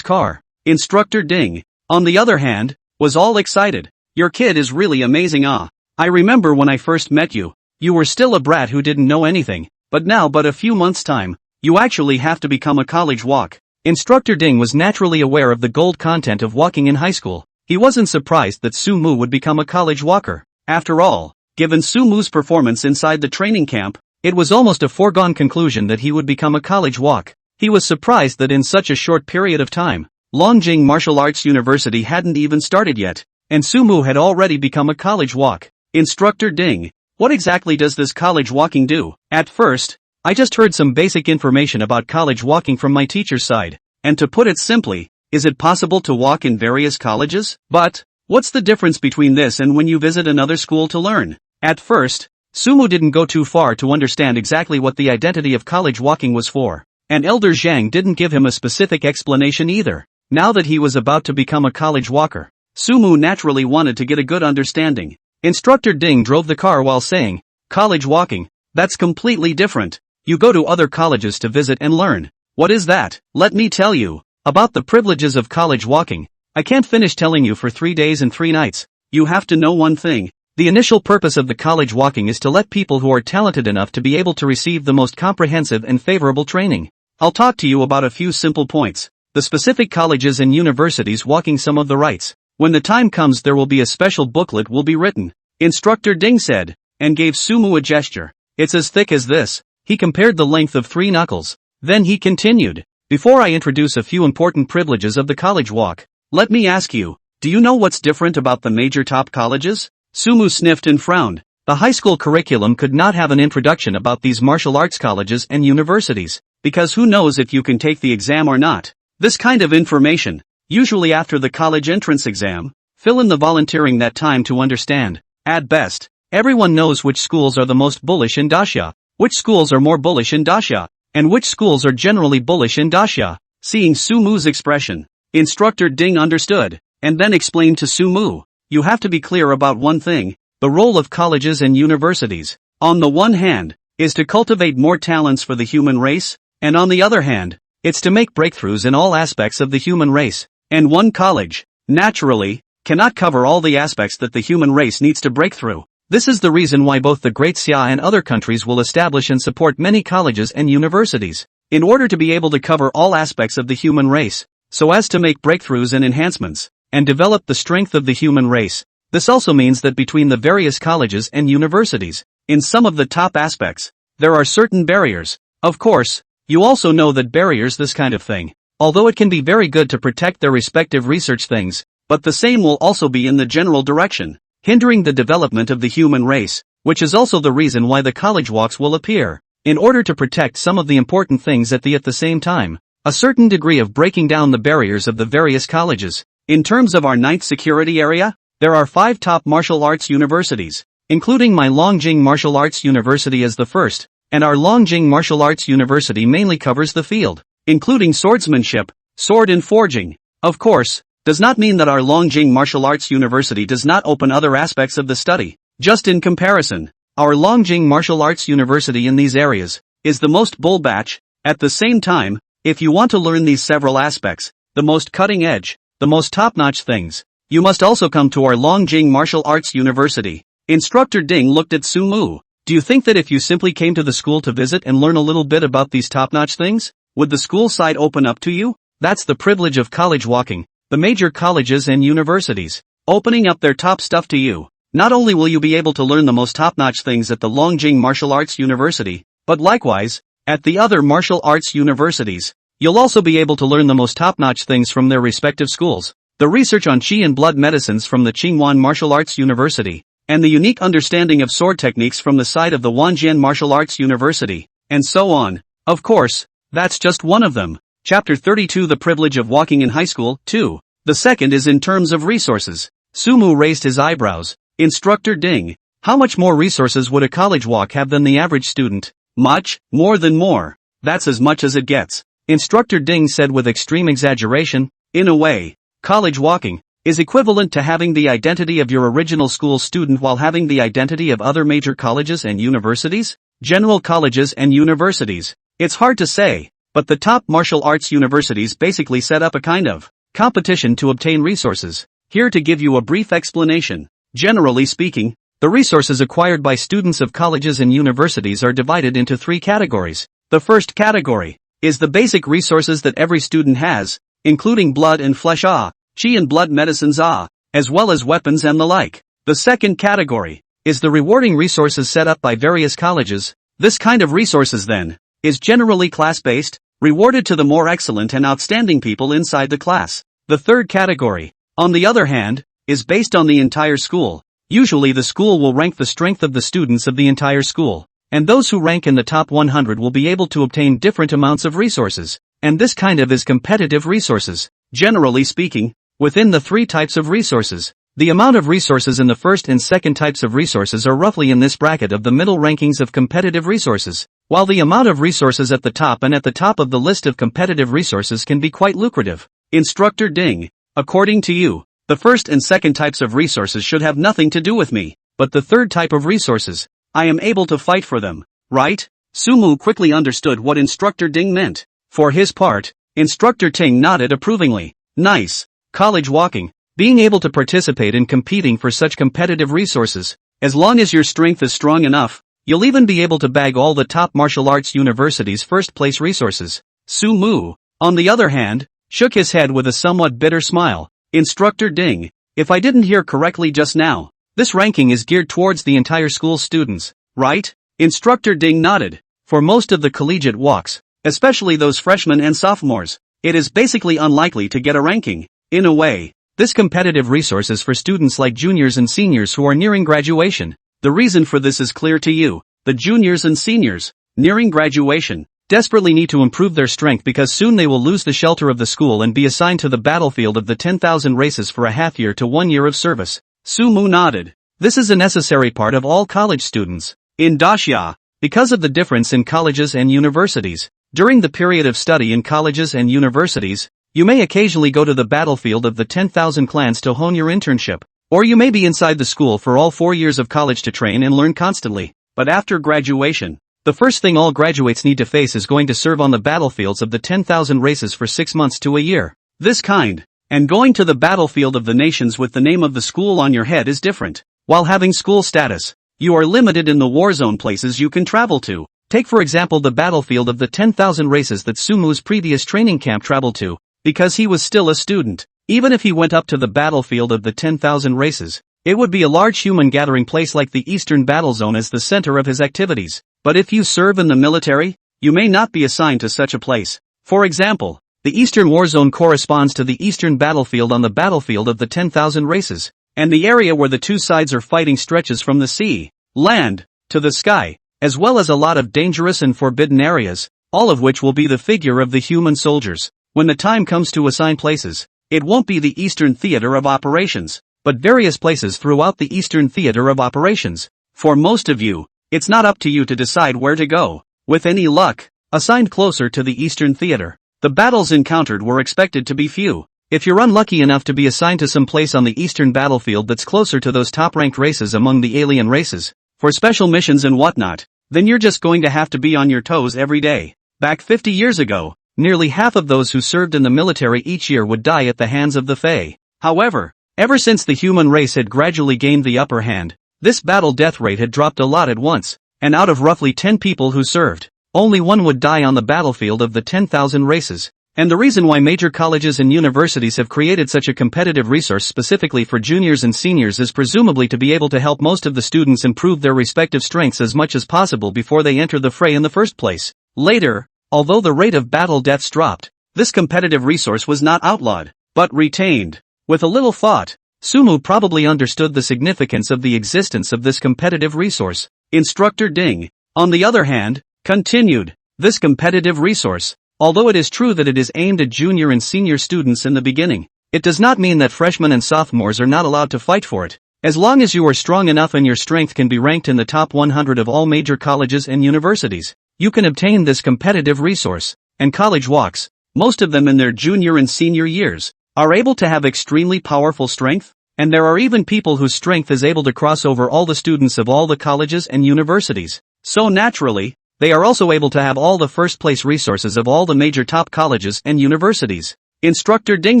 [SPEAKER 1] car. Instructor Ding, on the other hand, was all excited. Your kid is really amazing. I remember when I first met you, you were still a brat who didn't know anything, but now but a few months' time, you actually have to become a college walk. Instructor Ding was naturally aware of the gold content of walking in high school. He wasn't surprised that Sumu would become a college walker. After all, given Sumu's performance inside the training camp, it was almost a foregone conclusion that he would become a college walk. He was surprised that in such a short period of time, Longjing Martial Arts University hadn't even started yet, and Sumu had already become a college walk. Instructor Ding, what exactly does this college walking do? At first, I just heard some basic information about college walking from my teacher's side, and to put it simply, is it possible to walk in various colleges? But, what's the difference between this and when you visit another school to learn? At first, Sumu didn't go too far to understand exactly what the identity of college walking was for, and Elder Zhang didn't give him a specific explanation either. Now that he was about to become a college walker, Sumu naturally wanted to get a good understanding. Instructor Ding drove the car while saying, college walking, that's completely different. You go to other colleges to visit and learn. What is that? Let me tell you about the privileges of college walking. I can't finish telling you for 3 days and 3 nights. You have to know one thing. The initial purpose of the college walking is to let people who are talented enough to be able to receive the most comprehensive and favorable training. I'll talk to you about a few simple points. The specific colleges and universities walking some of the rights. When the time comes there will be a special booklet will be written. Instructor Ding said, and gave Sumu a gesture. It's as thick as this. He compared the length of 3 knuckles. Then he continued. Before I introduce a few important privileges of the college walk, let me ask you, do you know what's different about the major top colleges? Sumu sniffed and frowned. The high school curriculum could not have an introduction about these martial arts colleges and universities, because who knows if you can take the exam or not. This kind of information, usually after the college entrance exam, fill in the volunteering that time to understand. At best, everyone knows which schools are the most bullish in Dasha, which schools are more bullish in Dasha, and which schools are generally bullish in Dasha. Seeing Sumu's expression, Instructor Ding understood, and then explained to Sumu, you have to be clear about one thing, the role of colleges and universities, on the one hand, is to cultivate more talents for the human race, and on the other hand, it's to make breakthroughs in all aspects of the human race, and one college, naturally, cannot cover all the aspects that the human race needs to break through. This is the reason why both the Great Xia and other countries will establish and support many colleges and universities, in order to be able to cover all aspects of the human race, so as to make breakthroughs and enhancements, and develop the strength of the human race. This also means that between the various colleges and universities, in some of the top aspects, there are certain barriers. Of course, you also know that barriers this kind of thing, although it can be very good to protect their respective research things, but the same will also be in the general direction, hindering the development of the human race, which is also the reason why the college walks will appear, in order to protect some of the important things at the same time, a certain degree of breaking down the barriers of the various colleges. In terms of our 9th security area, there are 5 top martial arts universities, including my Longjing Martial Arts University as the first, and our Longjing Martial Arts University mainly covers the field, including swordsmanship, sword and forging. Of course, does not mean that our Longjing Martial Arts University does not open other aspects of the study. Just in comparison, our Longjing Martial Arts University in these areas is the most bull batch. At the same time, if you want to learn these several aspects, the most cutting edge, the most top-notch things, you must also come to our Longjing Martial Arts University. Instructor Ding looked at Sumu. Do you think that if you simply came to the school to visit and learn a little bit about these top-notch things, would the school side open up to you? That's the privilege of college walking, the major colleges and universities, opening up their top stuff to you. Not only will you be able to learn the most top-notch things at the Longjing Martial Arts University, but likewise, at the other martial arts universities, You'll also be able to learn the most top-notch things from their respective schools, the research on Qi and blood medicines from the Qingwan Martial Arts University, and the unique understanding of sword techniques from the side of the Wanjian Martial Arts University, and so on. Of course, that's just one of them. Chapter 32 The Privilege of Walking in High School, 2. The second is in terms of resources. Sumu raised his eyebrows. Instructor Ding, how much more resources would a college walk have than the average student? Much, more than more. That's as much as it gets. Instructor Ding said with extreme exaggeration. In a way, college walking is equivalent to having the identity of your original school student while having the identity of other major colleges and universities? General colleges and universities. It's hard to say, but the top martial arts universities basically set up a kind of competition to obtain resources. Here to give you a brief explanation. Generally speaking, the resources acquired by students of colleges and universities are divided into 3 categories. The first category is the basic resources that every student has, including blood and flesh, Qi and blood medicines, as well as weapons and the like. The second category is the rewarding resources set up by various colleges. This kind of resources then is generally class-based, rewarded to the more excellent and outstanding people inside the class. The third category, on the other hand, is based on the entire school. Usually the school will rank the strength of the students of the entire school, and those who rank in the top 100 will be able to obtain different amounts of resources, and this kind of is competitive resources. Generally speaking, within the 3 types of resources, the amount of resources in the first and second types of resources are roughly in this bracket of the middle rankings of competitive resources, while the amount of resources at the top and at the top of the list of competitive resources can be quite lucrative. Instructor Ding, according to you, the first and second types of resources should have nothing to do with me, but the third type of resources, I am able to fight for them, right? Sumu quickly understood what Instructor Ding meant. For his part, Instructor Ting nodded approvingly. Nice. College walking. Being able to participate in competing for such competitive resources, as long as your strength is strong enough, you'll even be able to bag all the top martial arts universities' first place resources. Sumu, on the other hand, shook his head with a somewhat bitter smile. Instructor Ding, if I didn't hear correctly just now, this ranking is geared towards the entire school's students, right? Instructor Ding nodded. For most of the collegiate walks, especially those freshmen and sophomores, it is basically unlikely to get a ranking. In a way, this competitive resource is for students like juniors and seniors who are nearing graduation. The reason for this is clear to you. The juniors and seniors, nearing graduation, desperately need to improve their strength because soon they will lose the shelter of the school and be assigned to the battlefield of the 10,000 races for a half year to 1 year of service. Sumu nodded. This is a necessary part of all college students. In Daxia, because of the difference in colleges and universities, during the period of study in colleges and universities, you may occasionally go to the battlefield of the 10,000 clans to hone your internship, or you may be inside the school for all 4 years of college to train and learn constantly. But after graduation, the first thing all graduates need to face is going to serve on the battlefields of the 10,000 races for 6 months to a year. This kind, and going to the battlefield of the nations with the name of the school on your head is different. While having school status, you are limited in the war zone places you can travel to. Take for example the battlefield of the 10,000 races that Sumu's previous training camp traveled to. Because he was still a student, even if he went up to the battlefield of the 10,000 races, it would be a large human gathering place like the Eastern Battle Zone as the center of his activities. But if you serve in the military, you may not be assigned to such a place. For example, the Eastern War Zone corresponds to the Eastern Battlefield on the battlefield of the 10,000 races, and the area where the two sides are fighting stretches from the sea, land, to the sky, as well as a lot of dangerous and forbidden areas, all of which will be the figure of the human soldiers. When the time comes to assign places, it won't be the Eastern Theater of Operations, but various places throughout the Eastern Theater of Operations. For most of you, it's not up to you to decide where to go. With any luck, assigned closer to the Eastern Theater. The battles encountered were expected to be few. If you're unlucky enough to be assigned to some place on the Eastern battlefield that's closer to those top-ranked races among the alien races, for special missions and whatnot, then you're just going to have to be on your toes every day. Back 50 years ago, nearly half of those who served in the military each year would die at the hands of the Fae. However, ever since the human race had gradually gained the upper hand, this battle death rate had dropped a lot at once, and out of roughly 10 people who served, only one would die on the battlefield of the 10,000 races. And the reason why major colleges and universities have created such a competitive resource specifically for juniors and seniors is presumably to be able to help most of the students improve their respective strengths as much as possible before they enter the fray in the first place. Later, Although the rate of battle deaths dropped, this competitive resource was not outlawed, but retained. With a little thought, Sumu probably understood the significance of the existence of this competitive resource. Instructor Ding, on the other hand, continued, this competitive resource, although it is true that it is aimed at junior and senior students in the beginning, it does not mean that freshmen and sophomores are not allowed to fight for it. As long as you are strong enough and your strength can be ranked in the top 100 of all major colleges and universities, you can obtain this competitive resource. And college walks, most of them in their junior and senior years, are able to have extremely powerful strength, and there are even people whose strength is able to cross over all the students of all the colleges and universities. So naturally, they are also able to have all the first place resources of all the major top colleges and universities. Instructor Ding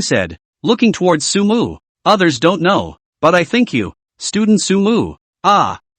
[SPEAKER 1] said, looking towards Sumu. Others don't know, but I think you, student Sumu,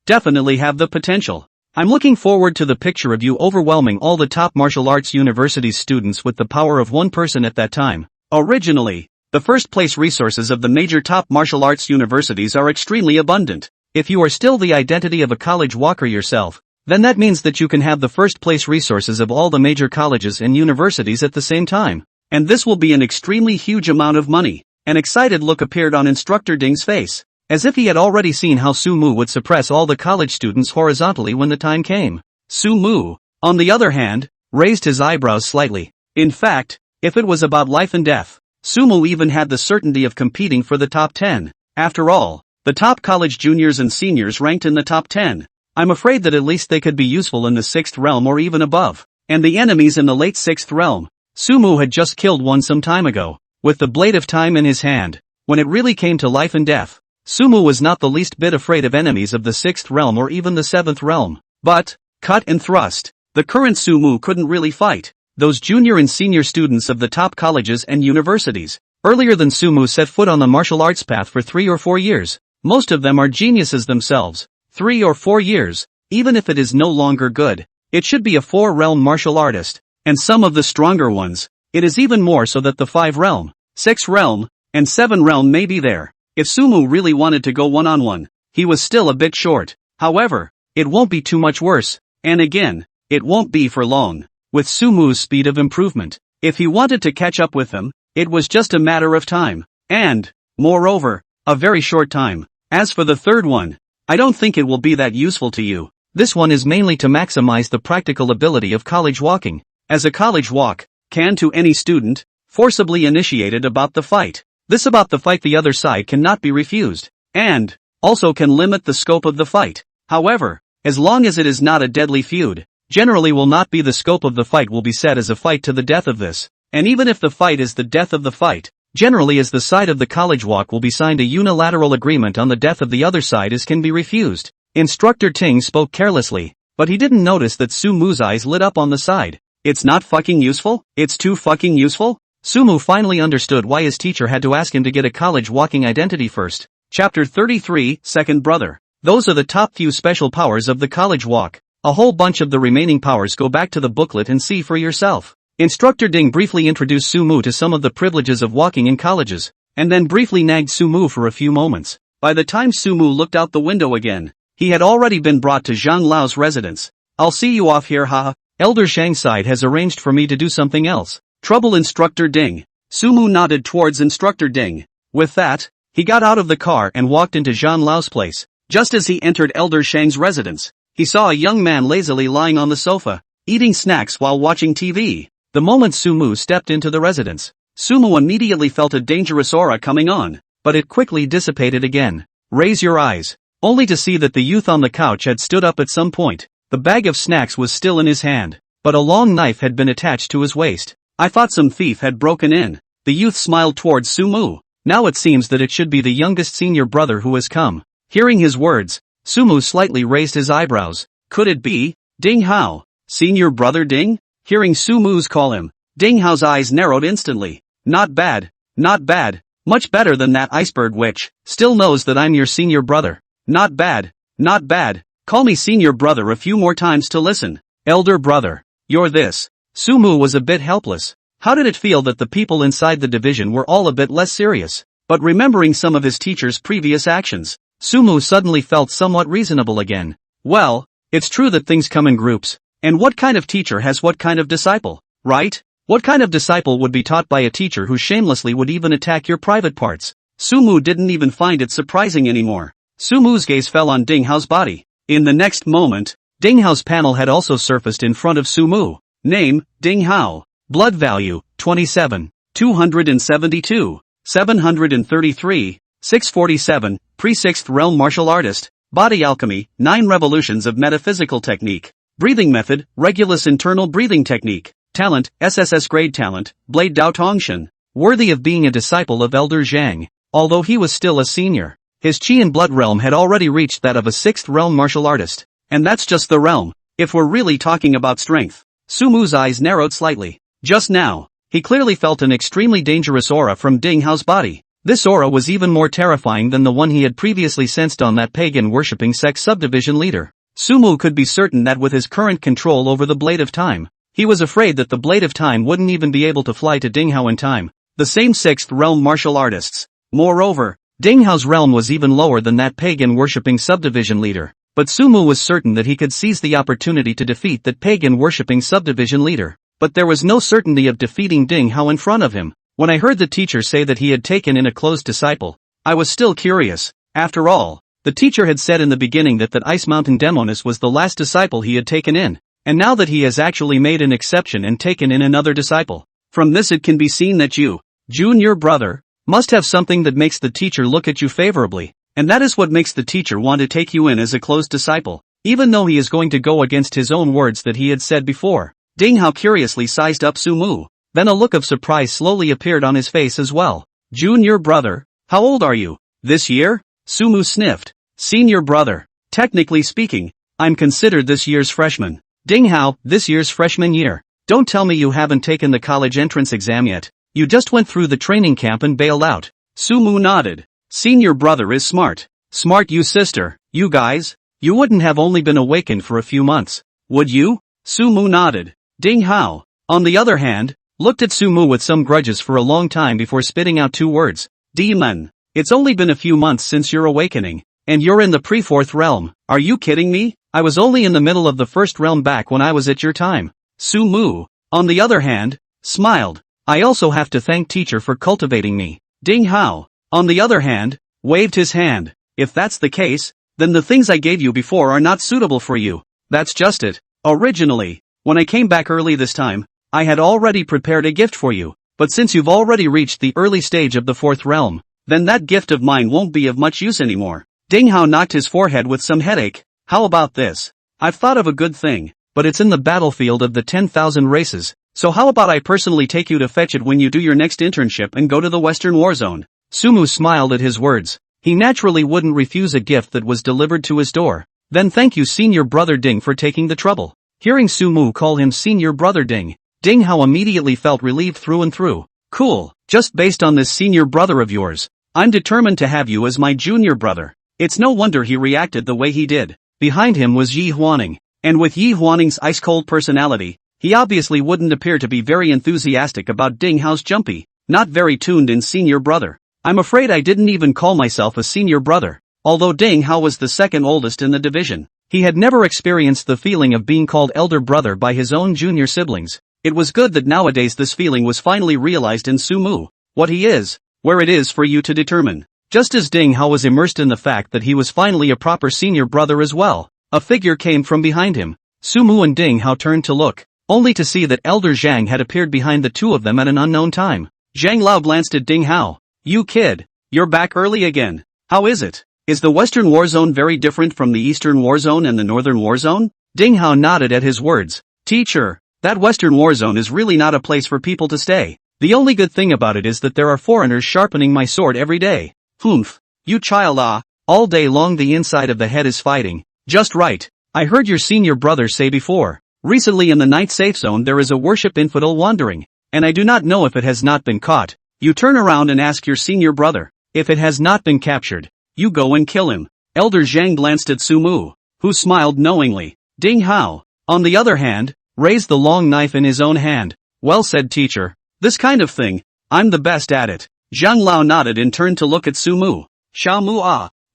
[SPEAKER 1] definitely have the potential. I'm looking forward to the picture of you overwhelming all the top martial arts universities students with the power of one person at that time. Originally, the first place resources of the major top martial arts universities are extremely abundant. If you are still the identity of a college walker yourself, then that means that you can have the first place resources of all the major colleges and universities at the same time. And this will be an extremely huge amount of money. An excited look appeared on Instructor Ding's face, as if he had already seen how Sumu would suppress all the college students horizontally when the time came. Sumu, on the other hand, raised his eyebrows slightly. In fact, if it was about life and death, Sumu even had the certainty of competing for the top 10. After all, the top college juniors and seniors ranked in the top 10. I'm afraid that at least they could be useful in the 6th realm or even above. And the enemies in the late 6th realm. Sumu had just killed one some time ago, with the blade of time in his hand. When it really came to life and death, Sumu was not the least bit afraid of enemies of the 6th realm or even the 7th realm. But, cut and thrust, the current Sumu couldn't really fight those junior and senior students of the top colleges and universities. Earlier than Sumu set foot on the martial arts path for 3 or 4 years. Most of them are geniuses themselves. 3 or 4 years, even if it is no longer good, it should be a 4-realm martial artist. And some of the stronger ones, it is even more so that the 5-realm, 6-realm, and 7-realm may be there. If Sumu really wanted to go one-on-one, he was still a bit short. However, it won't be too much worse, and again, it won't be for long. With Sumu's speed of improvement, if he wanted to catch up with him, it was just a matter of time. And, moreover, a very short time. As for the third one, I don't think it will be that useful to you. This one is mainly to maximize the practical ability of college walking. As a college walk can to any student, forcibly initiated about the fight. This about the fight the other side cannot be refused, and also can limit the scope of the fight. However, as long as it is not a deadly feud, generally will not be the scope of the fight will be set as a fight to the death of this. And even if the fight is the death of the fight, generally as the side of the college walk will be signed a unilateral agreement on the death of the other side as can be refused. Instructor Ting spoke carelessly, but he didn't notice that Sumu's eyes lit up on the side. It's not fucking useful? It's too fucking useful? Sumu finally understood why his teacher had to ask him to get a college walking identity first. Chapter 33, Second Brother. Those are the top few special powers of the college walk. A whole bunch of the remaining powers go back to the booklet and see for yourself. Instructor Ding briefly introduced Sumu to some of the privileges of walking in colleges, and then briefly nagged Sumu for a few moments. By the time Sumu looked out the window again, he had already been brought to Zhang Lao's residence. I'll see you off here, haha. Elder Shang's side has arranged for me to do something else. Trouble Instructor Ding. Sumu nodded towards Instructor Ding. With that, he got out of the car and walked into Zhang Lao's place. Just as he entered Elder Shang's residence, he saw a young man lazily lying on the sofa, eating snacks while watching TV. The moment Sumu stepped into the residence, Sumu immediately felt a dangerous aura coming on, but it quickly dissipated again. Raise your eyes, only to see that the youth on the couch had stood up at some point. The bag of snacks was still in his hand, but a long knife had been attached to his waist. I thought some thief had broken in. The youth smiled towards Sumu. Now it seems that it should be the youngest senior brother who has come. Hearing his words, Sumu slightly raised his eyebrows. Could it be Ding Hao? Senior brother Ding? Hearing Sumu's call him, Ding Hao's eyes narrowed instantly. Not bad, not bad. Much better than that iceberg which still knows that I'm your senior brother. Not bad, not bad. Call me senior brother a few more times to listen. Elder brother, you're this. Sumu was a bit helpless. How did it feel that the people inside the division were all a bit less serious? But remembering some of his teacher's previous actions, Sumu suddenly felt somewhat reasonable again. Well, it's true that things come in groups, And what kind of teacher has what kind of disciple, right? What kind of disciple would be taught by a teacher who shamelessly would even attack your private parts? Sumu didn't even find it surprising anymore. Sumu's gaze fell on Ding Hao's body. In the next moment, Ding Hao's panel had also surfaced in front of Sumu. Name, Ding Hao. Blood value, 27. 272. 733. 647. Pre-6th realm martial artist. Body alchemy, 9 revolutions of metaphysical technique. Breathing method, Regulus internal breathing technique. Talent, SSS grade talent, Blade Dao Tongshan. Worthy of being a disciple of Elder Zhang. Although he was still a senior, his chi and blood realm had already reached that of a 6th realm martial artist. And that's just the realm. If we're really talking about strength. Sumu's eyes narrowed slightly. Just now, he clearly felt an extremely dangerous aura from Ding Hao's body. This aura was even more terrifying than the one he had previously sensed on that pagan-worshipping sect subdivision leader. Sumu could be certain that with his current control over the Blade of Time, he was afraid that the Blade of Time wouldn't even be able to fly to Ding Hao in time. The same 6th realm martial artists. Moreover, Ding Hao's realm was even lower than that pagan-worshipping subdivision leader. But Sumu was certain that he could seize the opportunity to defeat that pagan-worshipping subdivision leader. But there was no certainty of defeating Ding Hao in front of him. When I heard the teacher say that he had taken in a closed disciple, I was still curious. After all, the teacher had said in the beginning that Ice Mountain Demoness was the last disciple he had taken in. And now that he has actually made an exception and taken in another disciple. From this it can be seen that you, junior brother, must have something that makes the teacher look at you favorably. And that is what makes the teacher want to take you in as a closed disciple, even though he is going to go against his own words that he had said before. Ding Hao curiously sized up Sumu. Then a look of surprise slowly appeared on his face as well. Junior brother, how old are you? This year? Sumu sniffed. Senior brother. Technically speaking, I'm considered this year's freshman. Ding Hao, this year's freshman year. Don't tell me you haven't taken the college entrance exam yet. You just went through the training camp and bailed out. Sumu nodded. Senior brother is smart. Smart you sister. You guys? You wouldn't have only been awakened for a few months, would you? Sumu nodded. Ding Hao, on the other hand, looked at Sumu with some grudges for a long time before spitting out 2 words. Demon. It's only been a few months since your awakening. And you're in the pre-4th realm. Are you kidding me? I was only in the middle of the 1st realm back when I was at your time. Sumu, on the other hand, smiled. I also have to thank teacher for cultivating me. Ding Hao, on the other hand, waved his hand. If that's the case, then the things I gave you before are not suitable for you. That's just it. Originally, when I came back early this time, I had already prepared a gift for you. But since you've already reached the early stage of the 4th realm, then that gift of mine won't be of much use anymore. Ding Hao knocked his forehead with some headache. How about this? I've thought of a good thing, but it's in the battlefield of the 10,000 races. So how about I personally take you to fetch it when you do your next internship and go to the Western War Zone? Sumu smiled at his words. He naturally wouldn't refuse a gift that was delivered to his door. Then thank you senior brother Ding for taking the trouble. Hearing Sumu call him senior brother Ding, Ding Hao immediately felt relieved through and through. Cool, just based on this senior brother of yours, I'm determined to have you as my junior brother. It's no wonder he reacted the way he did. Behind him was Yi Huaning, and with Yi Huaning's ice-cold personality, he obviously wouldn't appear to be very enthusiastic about Ding Hao's jumpy, not very tuned-in senior brother. I'm afraid I didn't even call myself a senior brother. Although Ding Hao was the 2nd oldest in the division, he had never experienced the feeling of being called elder brother by his own junior siblings. It was good that nowadays this feeling was finally realized in Sumu. What he is, where it is for you to determine. Just as Ding Hao was immersed in the fact that he was finally a proper senior brother as well, a figure came from behind him. Sumu and Ding Hao turned to look, only to see that Elder Zhang had appeared behind the two of them at an unknown time. Zhang Lao glanced at Ding Hao. You kid, you're back early again. How is it? Is the Western War Zone very different from the Eastern War Zone and the Northern War Zone? Ding Hao nodded at his words. Teacher, that Western War Zone is really not a place for people to stay. The only good thing about it is that there are foreigners sharpening my sword every day. Humph, you child all day long the inside of the head is fighting. Just right. I heard your senior brother say before. Recently in the night safe zone there is a worship infidel wandering, and I do not know if it has not been caught. You turn around and ask your senior brother. If it has not been captured, you go and kill him. Elder Zhang glanced at Sumu, who smiled knowingly. Ding Hao, on the other hand, raised the long knife in his own hand. Well said teacher. This kind of thing, I'm the best at it. Zhang Lao nodded and turned to look at Sumu. Xiao Mu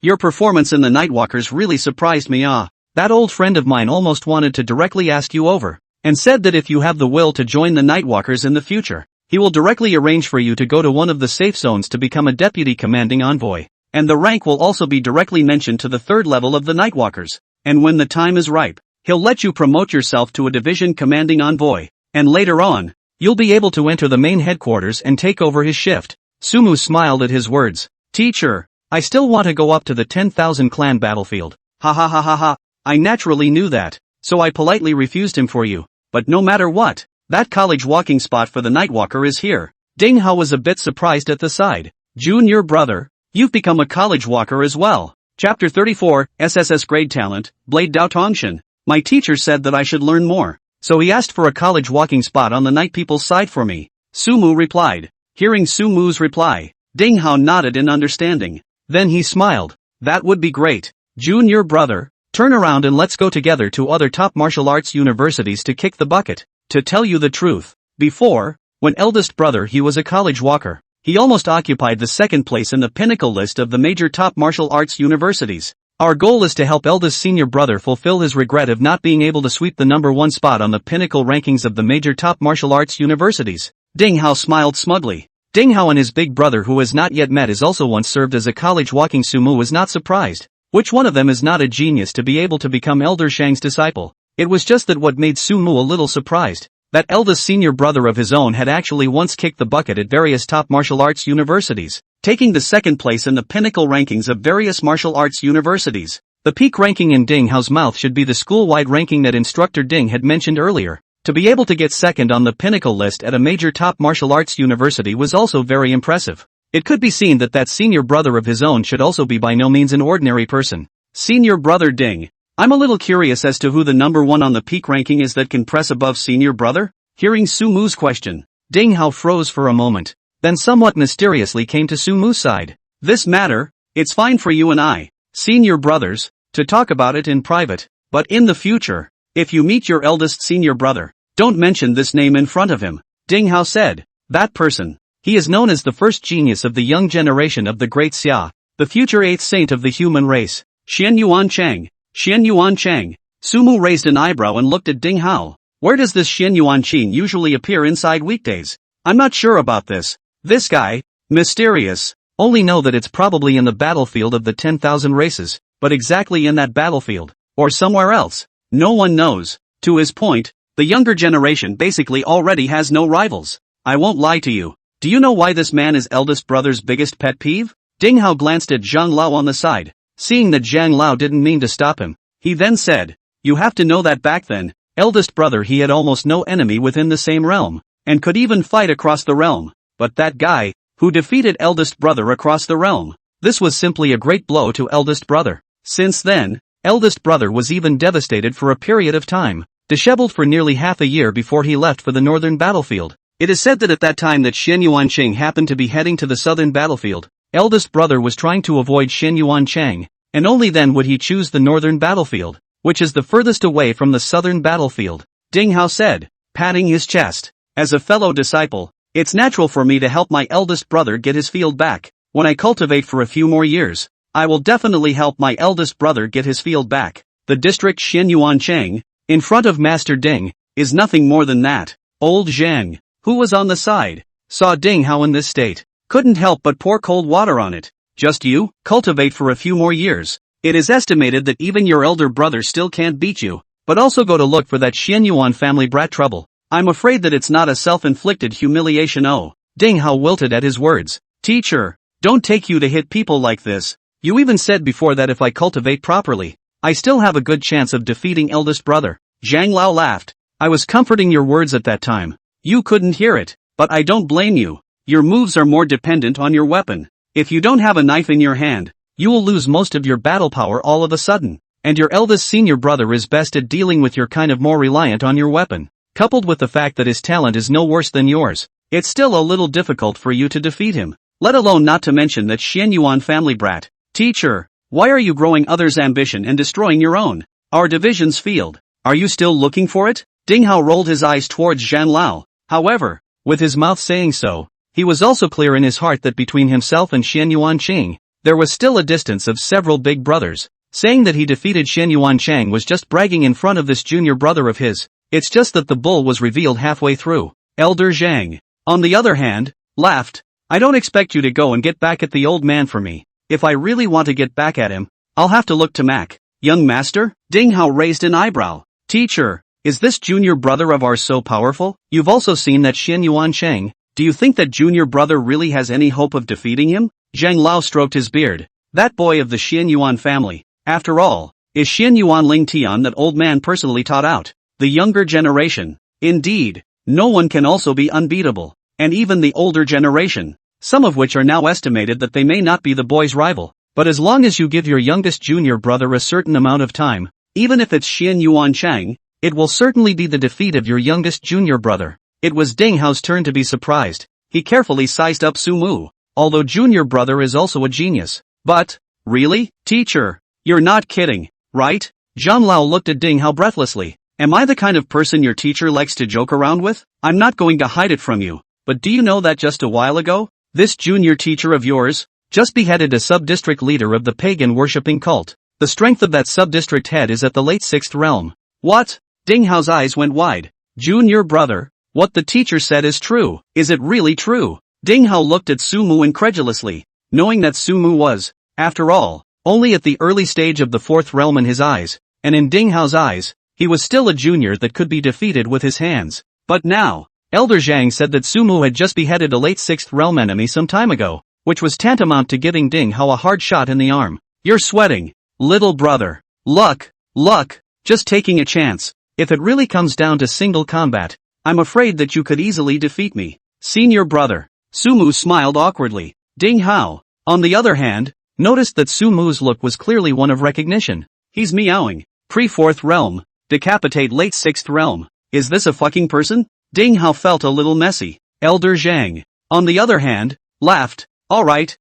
[SPEAKER 1] your performance in the Nightwalkers really surprised me That old friend of mine almost wanted to directly ask you over, and said that if you have the will to join the Nightwalkers in the future, he will directly arrange for you to go to one of the safe zones to become a deputy commanding envoy, and the rank will also be directly mentioned to the third level of the Nightwalkers, and when the time is ripe, he'll let you promote yourself to a division commanding envoy, and later on, you'll be able to enter the main headquarters and take over his shift. Sumu smiled at his words. Teacher, I still want to go up to the 10,000 clan battlefield. Ha ha ha ha ha, I naturally knew that, so I politely refused him for you, but no matter what, that college walking spot for the Nightwalker is here. Ding Hao was a bit surprised at the side. Junior brother, you've become a college walker as well. Chapter 34, SSS Grade Talent, Blade Dao Tongshan. My teacher said that I should learn more, so he asked for a college walking spot on the Night People's side for me. Sumu replied. Hearing Sumu's reply, Ding Hao nodded in understanding. Then he smiled. That would be great. Junior brother, turn around and let's go together to other top martial arts universities to kick the bucket. To tell you the truth, before, when eldest brother he was a college walker, he almost occupied the second place in the pinnacle list of the major top martial arts universities. Our goal is to help eldest senior brother fulfill his regret of not being able to sweep the number one spot on the pinnacle rankings of the major top martial arts universities. Ding Hao smiled smugly. Ding Hao and his big brother who has not yet met is also once served as a college walking. Sumu was not surprised. Which one of them is not a genius to be able to become Elder Shang's disciple? It was just that what made Sumu a little surprised. That eldest senior brother of his own had actually once kicked the bucket at various top martial arts universities, taking the second place in the pinnacle rankings of various martial arts universities. The peak ranking in Ding Hao's mouth should be the school-wide ranking that instructor Ding had mentioned earlier. To be able to get second on the pinnacle list at a major top martial arts university was also very impressive. It could be seen that that senior brother of his own should also be by no means an ordinary person. Senior brother Ding. I'm a little curious as to who the number one on the peak ranking is that can press above senior brother? Hearing Sumu's question, Ding Hao froze for a moment, then somewhat mysteriously came to Sumu's side. This matter, it's fine for you and I, senior brothers, to talk about it in private, but in the future, if you meet your eldest senior brother, don't mention this name in front of him. Ding Hao said, that person, he is known as the first genius of the young generation of the Great Xia, the future eighth saint of the human race, Xian Yuan Chang. Xian Yuan Chang. Sumu raised an eyebrow and looked at Ding Hao. Where does this Xian Yuan Chang usually appear inside weekdays? I'm not sure about this. This guy, mysterious, only know that it's probably in the battlefield of the 10,000 races, but exactly in that battlefield, or somewhere else, no one knows. To his point, the younger generation basically already has no rivals. I won't lie to you. Do you know why this man is eldest brother's biggest pet peeve? Ding Hao glanced at Zhang Lao on the side. Seeing that Zhang Lao didn't mean to stop him, he then said, you have to know that back then, eldest brother he had almost no enemy within the same realm, and could even fight across the realm, but that guy, who defeated eldest brother across the realm, this was simply a great blow to eldest brother. Since then, eldest brother was even devastated for a period of time, disheveled for nearly half a year before he left for the northern battlefield. It is said that at that time that Xian Yuan Chang happened to be heading to the southern battlefield, eldest brother was trying to avoid Xian Yuan Chang, and only then would he choose the northern battlefield, which is the furthest away from the southern battlefield. Ding Hao said, patting his chest. As a fellow disciple, it's natural for me to help my eldest brother get his field back. When I cultivate for a few more years, I will definitely help my eldest brother get his field back. The district Xian Yuan Chang, in front of Master Ding, is nothing more than that. Old Zhang, who was on the side, saw Ding Hao in this state, couldn't help but pour cold water on it. Just you, cultivate for a few more years. It is estimated that even your elder brother still can't beat you, but also go to look for that Xian Yuan family brat trouble. I'm afraid that it's not a self-inflicted humiliation. Oh, Ding Hao wilted at his words. Teacher, don't take you to hit people like this. You even said before that if I cultivate properly, I still have a good chance of defeating eldest brother. Zhang Lao laughed. I was comforting your words at that time. You couldn't hear it, but I don't blame you. Your moves are more dependent on your weapon. If you don't have a knife in your hand, you will lose most of your battle power all of a sudden, and your eldest senior brother is best at dealing with your kind of more reliant on your weapon. Coupled with the fact that his talent is no worse than yours, it's still a little difficult for you to defeat him, let alone not to mention that Xian Yuan family brat. Teacher, why are you growing others' ambition and destroying your own? Our division's field, are you still looking for it? Ding Hao rolled his eyes towards Zhang Lao. However, with his mouth saying so, he was also clear in his heart that between himself and Xian Yuan Ching, there was still a distance of several big brothers. saying that he defeated Xianyuan Chang was just bragging in front of this junior brother of his. It's just that the bull was revealed halfway through. Elder Zhang, on the other hand, laughed. I don't expect you to go and get back at the old man for me. If I really want to get back at him, I'll have to look to Mac. Young master? Ding Hao raised an eyebrow. Teacher, is this junior brother of ours so powerful? You've also seen that Xianyuan Chang. Do you think that junior brother really has any hope of defeating him? Zhang Lao stroked his beard. That boy of the Xianyuan family. After all, is Xianyuan Ling Tian that old man personally taught out? The younger generation. Indeed, no one can also be unbeatable. And even the older generation, some of which are now estimated that they may not be the boy's rival. But as long as you give your youngest junior brother a certain amount of time, even if it's Xianyuan Chang, it will certainly be the defeat of your youngest junior brother. It was Ding Hao's turn to be surprised. He carefully sized up Sumu. Although junior brother is also a genius. But, really, teacher? You're not kidding, right? Zhang Lao looked at Ding Hao breathlessly. Am I the kind of person your teacher likes to joke around with? I'm not going to hide it from you. But do you know that just a while ago, this junior teacher of yours just beheaded a sub-district leader of the pagan worshipping cult. The strength of that sub-district head is at the late 6th realm. What? Ding Hao's eyes went wide. Junior brother, what the teacher said is true. Is it really true? Ding Hao looked at Sumu incredulously, knowing that Sumu was, after all, only at the early stage of the 4th realm in his eyes, and in Ding Hao's eyes, he was still a junior that could be defeated with his hands. But now, Elder Zhang said that Sumu had just beheaded a late 6th realm enemy some time ago, which was tantamount to giving Ding Hao a hard shot in the arm. You're sweating, little brother. Luck, just taking a chance. If it really comes down to single combat, I'm afraid that you could easily defeat me. Senior brother. Sumu smiled awkwardly. Ding Hao, on the other hand, noticed that Sumu's look was clearly one of recognition. He's meowing. Pre-4th realm. Decapitate late 6th realm. Is this a fucking person? Ding Hao felt a little messy. Elder Zhang, on the other hand, laughed. Alright,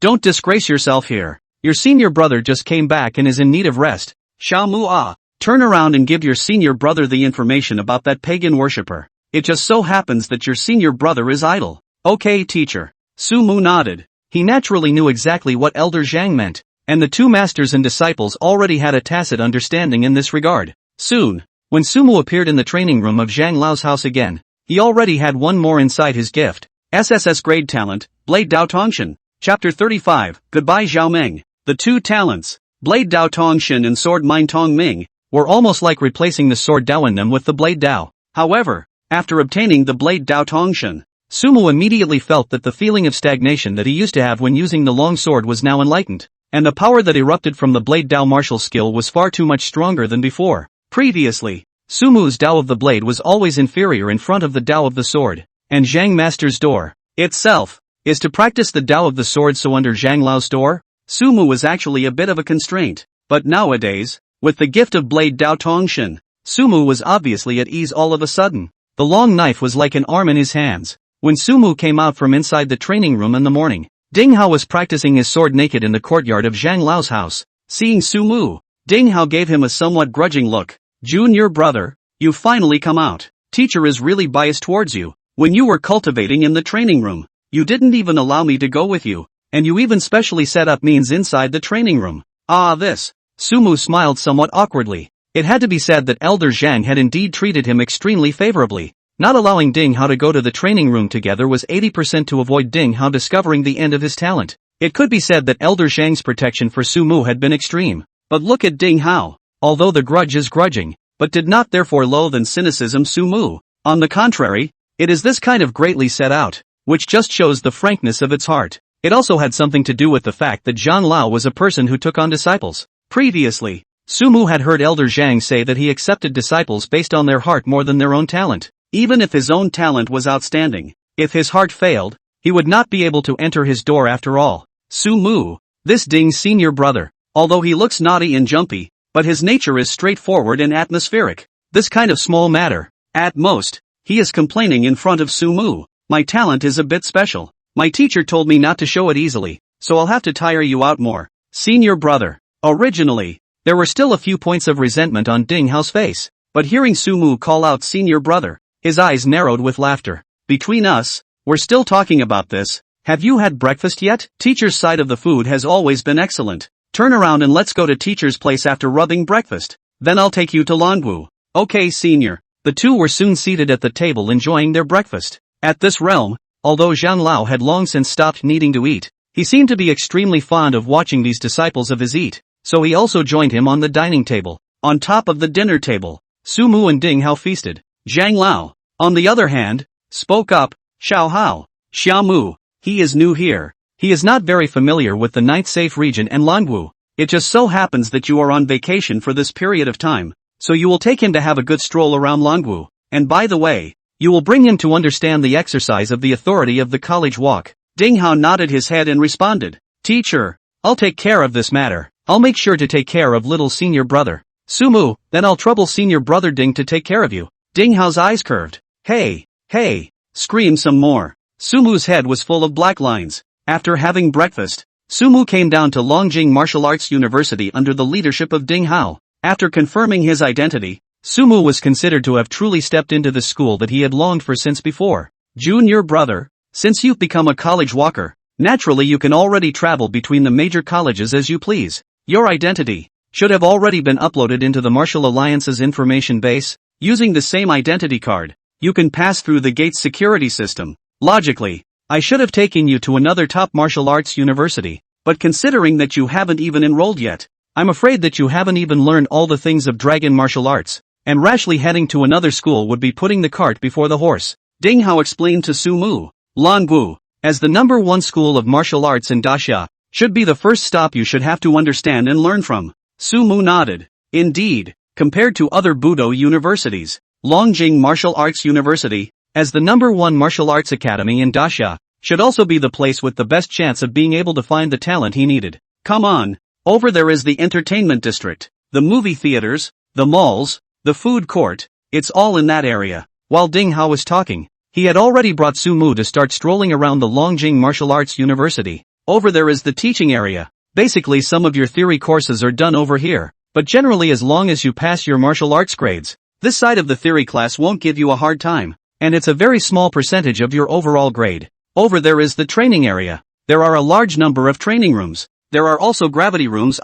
[SPEAKER 1] don't disgrace yourself here. Your senior brother just came back and is in need of rest. Xiao Mu, turn around and give your senior brother the information about that pagan worshipper. It just so happens that your senior brother is idle. Okay, teacher. Sumu nodded. He naturally knew exactly what Elder Zhang meant, and the two masters and disciples already had a tacit understanding in this regard. Soon, when Sumu appeared in the training room of Zhang Lao's house again, he already had one more inside his gift. SSS grade talent, Blade Dao Tongshan. Chapter 35, Goodbye Zhao Meng. The two talents, Blade Dao Tongshan and Sword Mind Tong Ming, were almost like replacing the Sword Dao in them with the Blade Dao. However, after obtaining the Blade Dao Tongshan, Sumu immediately felt that the feeling of stagnation that he used to have when using the long sword was now enlightened, and the power that erupted from the Blade Dao martial skill was far too much stronger than before. Previously, Sumu's Dao of the blade was always inferior in front of the Dao of the sword, and Zhang Master's door, itself, is to practice the Dao of the sword. So under Zhang Lao's door, Sumu was actually a bit of a constraint, but nowadays, with the gift of Blade Dao Tongshan, Sumu was obviously at ease all of a sudden. The long knife was like an arm in his hands. When Sumu came out from inside the training room in the morning, Ding Hao was practicing his sword naked in the courtyard of Zhang Lao's house. Seeing Sumu, Ding Hao gave him a somewhat grudging look. Junior brother, you finally come out. Teacher is really biased towards you. When you were cultivating in the training room, you didn't even allow me to go with you, and you even specially set up means inside the training room. This. Sumu smiled somewhat awkwardly. It had to be said that Elder Zhang had indeed treated him extremely favorably. Not allowing Ding Hao to go to the training room together was 80% to avoid Ding Hao discovering the end of his talent. It could be said that Elder Zhang's protection for Sumu had been extreme. But look at Ding Hao. Although the grudge is grudging, but did not therefore loathe and cynicism Sumu. On the contrary, it is this kind of greatly set out, which just shows the frankness of its heart. It also had something to do with the fact that Zhang Lao was a person who took on disciples. Previously, Sumu had heard Elder Zhang say that he accepted disciples based on their heart more than their own talent. Even if his own talent was outstanding, if his heart failed, he would not be able to enter his door after all. Sumu, this Ding's senior brother, although he looks naughty and jumpy, but his nature is straightforward and atmospheric. This kind of small matter, at most, he is complaining in front of Sumu. My talent is a bit special. My teacher told me not to show it easily, so I'll have to tire you out more. Senior brother. Originally, there were still a few points of resentment on Ding Hao's face, but hearing Sumu call out senior brother, his eyes narrowed with laughter. Between us, we're still talking about this. Have you had breakfast yet? Teacher's side of the food has always been excellent. Turn around and let's go to teacher's place after rubbing breakfast. Then I'll take you to Longwu. Okay, senior. The two were soon seated at the table enjoying their breakfast. At this realm, although Zhang Lao had long since stopped needing to eat, he seemed to be extremely fond of watching these disciples of his eat, so he also joined him on the dining table. On top of the dinner table, Su Mu and Ding Hao feasted. Zhang Lao, on the other hand, spoke up. Xiao Hao, Xia Mu, he is new here. He is not very familiar with the Ninth Safe region and Longwu. It just so happens that you are on vacation for this period of time, so you will take him to have a good stroll around Longwu, and by the way, you will bring him to understand the exercise of the authority of the college walk. Ding Hao nodded his head and responded, Teacher, I'll take care of this matter. I'll make sure to take care of little senior brother. Su Mu, then I'll trouble senior brother Ding to take care of you. Ding Hao's eyes curved. Hey, hey, scream some more. Su Mu's head was full of black lines. After having breakfast, Su Mu came down to Longjing Martial Arts University under the leadership of Ding Hao. After confirming his identity, Su Mu was considered to have truly stepped into the school that he had longed for since before. Junior brother, since you've become a college walker, naturally you can already travel between the major colleges as you please. Your identity should have already been uploaded into the Martial Alliance's information base. Using the same identity card, you can pass through the gate's security system. Logically, I should have taken you to another top martial arts university, but considering that you haven't even enrolled yet, I'm afraid that you haven't even learned all the things of dragon martial arts, and rashly heading to another school would be putting the cart before the horse. Ding Hao explained to Su Mu. Longwu, as the #1 school of martial arts in Daxia, should be the first stop you should have to understand and learn from. Su Mu nodded. Indeed, compared to other Budo universities, Longjing Martial Arts University, as the #1 martial arts academy in Daxia, should also be the place with the best chance of being able to find the talent he needed. Come on, over there is the entertainment district, the movie theaters, the malls, the food court, it's all in that area. While Ding Hao was talking, he had already brought Su Mu to start strolling around the Longjing Martial Arts University. Over there is the teaching area. Basically some of your theory courses are done over here, but generally as long as you pass your martial arts grades, this side of the theory class won't give you a hard time, and it's a very small percentage of your overall grade. Over there is the training area. There are a large number of training rooms. There are also gravity rooms,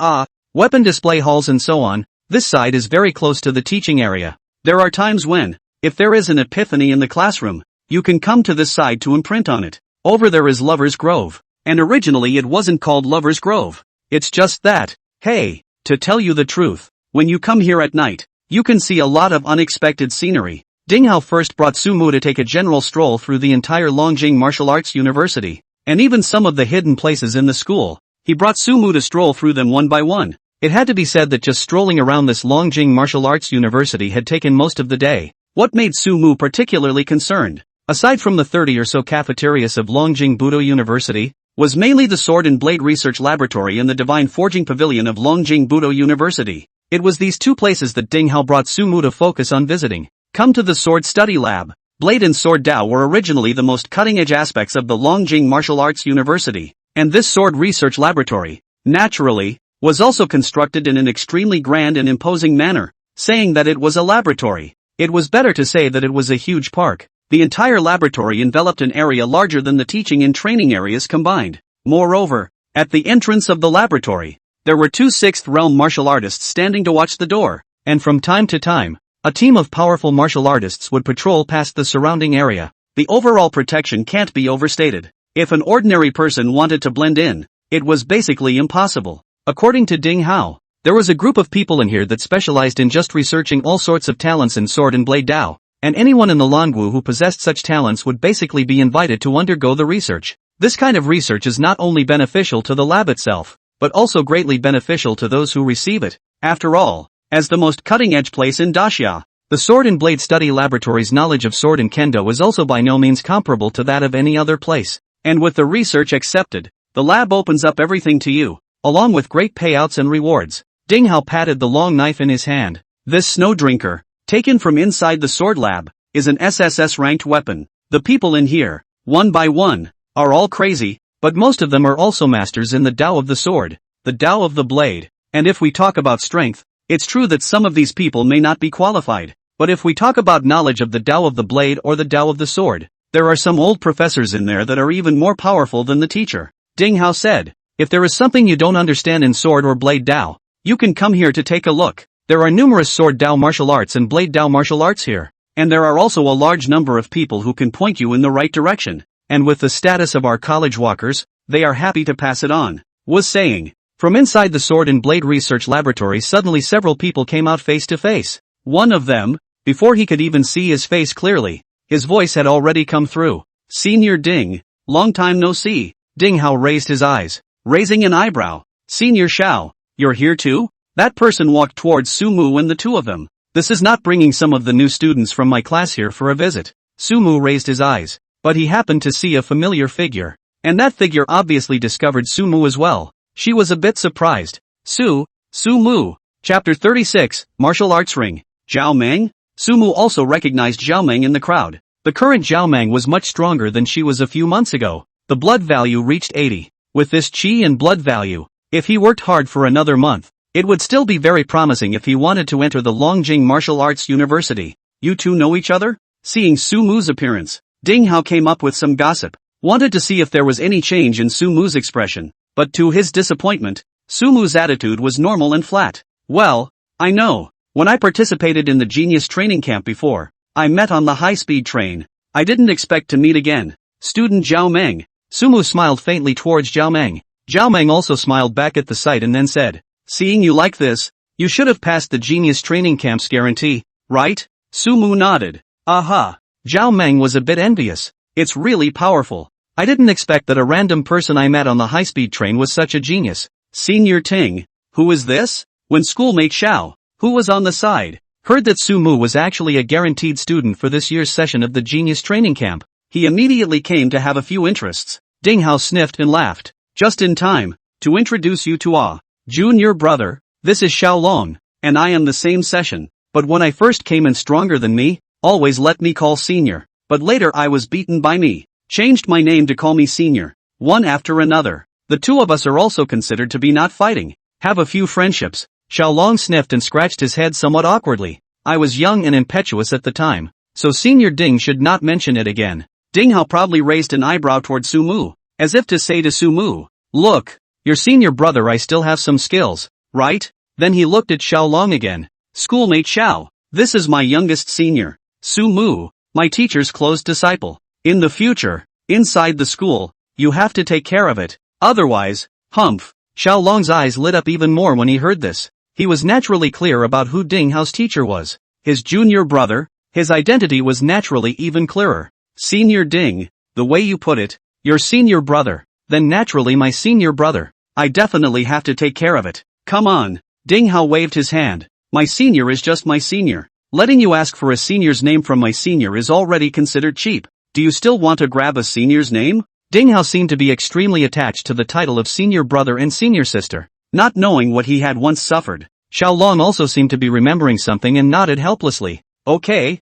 [SPEAKER 1] weapon display halls and so on. This side is very close to the teaching area. There are times when, if there is an epiphany in the classroom, you can come to this side to imprint on it. Over there is Lover's Grove. And originally it wasn't called Lover's Grove. It's just that, hey, to tell you the truth, when you come here at night, you can see a lot of unexpected scenery. Ding Hao first brought Su Mu to take a general stroll through the entire Longjing Martial Arts University, and even some of the hidden places in the school. He brought Su Mu to stroll through them one by one. It had to be said that just strolling around this Longjing Martial Arts University had taken most of the day. What made Su Mu particularly concerned, aside from the 30 or so cafeterias of Longjing Budo University, was mainly the Sword and Blade Research Laboratory and the Divine Forging Pavilion of Longjing Budo University. It was these two places that Ding Hao brought Su Mu to focus on visiting. Come to the Sword Study Lab. Blade and Sword Dao were originally the most cutting-edge aspects of the Longjing Martial Arts University, and this Sword Research Laboratory, naturally, was also constructed in an extremely grand and imposing manner. Saying that it was a laboratory, it was better to say that it was a huge park. The entire laboratory enveloped an area larger than the teaching and training areas combined. Moreover, at the entrance of the laboratory, there were 2 sixth realm martial artists standing to watch the door, and from time to time, a team of powerful martial artists would patrol past the surrounding area. The overall protection can't be overstated. If an ordinary person wanted to blend in, it was basically impossible. According to Ding Hao, there was a group of people in here that specialized in just researching all sorts of talents in sword and blade Dao. And anyone in the Longwu who possessed such talents would basically be invited to undergo the research. This kind of research is not only beneficial to the lab itself, but also greatly beneficial to those who receive it. After all, as the most cutting-edge place in Daxia, the Sword and Blade Study Laboratory's knowledge of sword and kendo is also by no means comparable to that of any other place. And with the research accepted, the lab opens up everything to you, along with great payouts and rewards. Ding Hao patted the long knife in his hand. This snow drinker, taken from inside the sword lab, is an SSS-ranked weapon. The people in here, one by one, are all crazy, but most of them are also masters in the Dao of the sword, the Dao of the blade. And if we talk about strength, it's true that some of these people may not be qualified, but if we talk about knowledge of the Dao of the blade or the Dao of the sword, there are some old professors in there that are even more powerful than the teacher. Ding Hao said, If there is something you don't understand in Sword or Blade Dao, you can come here to take a look. There are numerous Sword Dao martial arts and Blade Dao martial arts here. And there are also a large number of people who can point you in the right direction. And with the status of our college walkers, they are happy to pass it on. Was saying. From inside the Sword and Blade Research Laboratory suddenly several people came out face to face. One of them, before he could even see his face clearly, his voice had already come through. Senior Ding, long time no see. Ding Hao raised his eyes, raising an eyebrow. Senior Shao, you're here too? That person walked towards Sumu and the two of them. This is not bringing some of the new students from my class here for a visit. Sumu raised his eyes, but he happened to see a familiar figure. And that figure obviously discovered Sumu as well. She was a bit surprised. Sumu. Chapter 36, Martial Arts Ring. Zhao Meng? Sumu also recognized Zhao Meng in the crowd. The current Zhao Meng was much stronger than she was a few months ago. The blood value reached 80. With this chi and blood value, if he worked hard for another month, it would still be very promising if he wanted to enter the Longjing Martial Arts University. You two know each other? Seeing Sumu's appearance, Ding Hao came up with some gossip. Wanted to see if there was any change in Sumu's expression, but to his disappointment, Sumu's attitude was normal and flat. Well, I know. When I participated in the Genius Training Camp before, I met on the high-speed train. I didn't expect to meet again. Student Zhao Meng. Sumu smiled faintly towards Zhao Meng. Zhao Meng also smiled back at the sight and then said, seeing you like this, you should have passed the Genius Training Camp's guarantee, right? Sumu nodded. Aha. Zhao Meng was a bit envious. It's really powerful. I didn't expect that a random person I met on the high-speed train was such a genius. Senior Ting. Who is this? When schoolmate Xiao, who was on the side, heard that Sumu was actually a guaranteed student for this year's session of the Genius Training Camp, he immediately came to have a few interests. Ding Hao sniffed and laughed. Just in time, to introduce you to junior brother, this is Xiao Long, and I am the same session, but when I first came in stronger than me, always let me call senior, but later I was beaten by me, changed my name to call me senior, one after another. The two of us are also considered to be not fighting, have a few friendships. Xiao Long sniffed and scratched his head somewhat awkwardly. I was young and impetuous at the time, so Senior Ding should not mention it again. Ding Hao probably raised an eyebrow toward Sumu, as if to say to Sumu, look, your senior brother I still have some skills, right? Then he looked at Xiao Long again. Schoolmate Xiao, this is my youngest senior, Sumu, my teacher's close disciple. In the future, inside the school, you have to take care of it, otherwise, humph. Xiao Long's eyes lit up even more when he heard this. He was naturally clear about who Ding Hao's teacher was. His junior brother, his identity was naturally even clearer. Senior Ding, the way you put it, your senior brother, then naturally my senior brother. I definitely have to take care of it. Come on. Ding Hao waved his hand. My senior is just my senior. Letting you ask for a senior's name from my senior is already considered cheap. Do you still want to grab a senior's name? Ding Hao seemed to be extremely attached to the title of senior brother and senior sister, not knowing what he had once suffered. Xiao Long also seemed to be remembering something and nodded helplessly. Okay.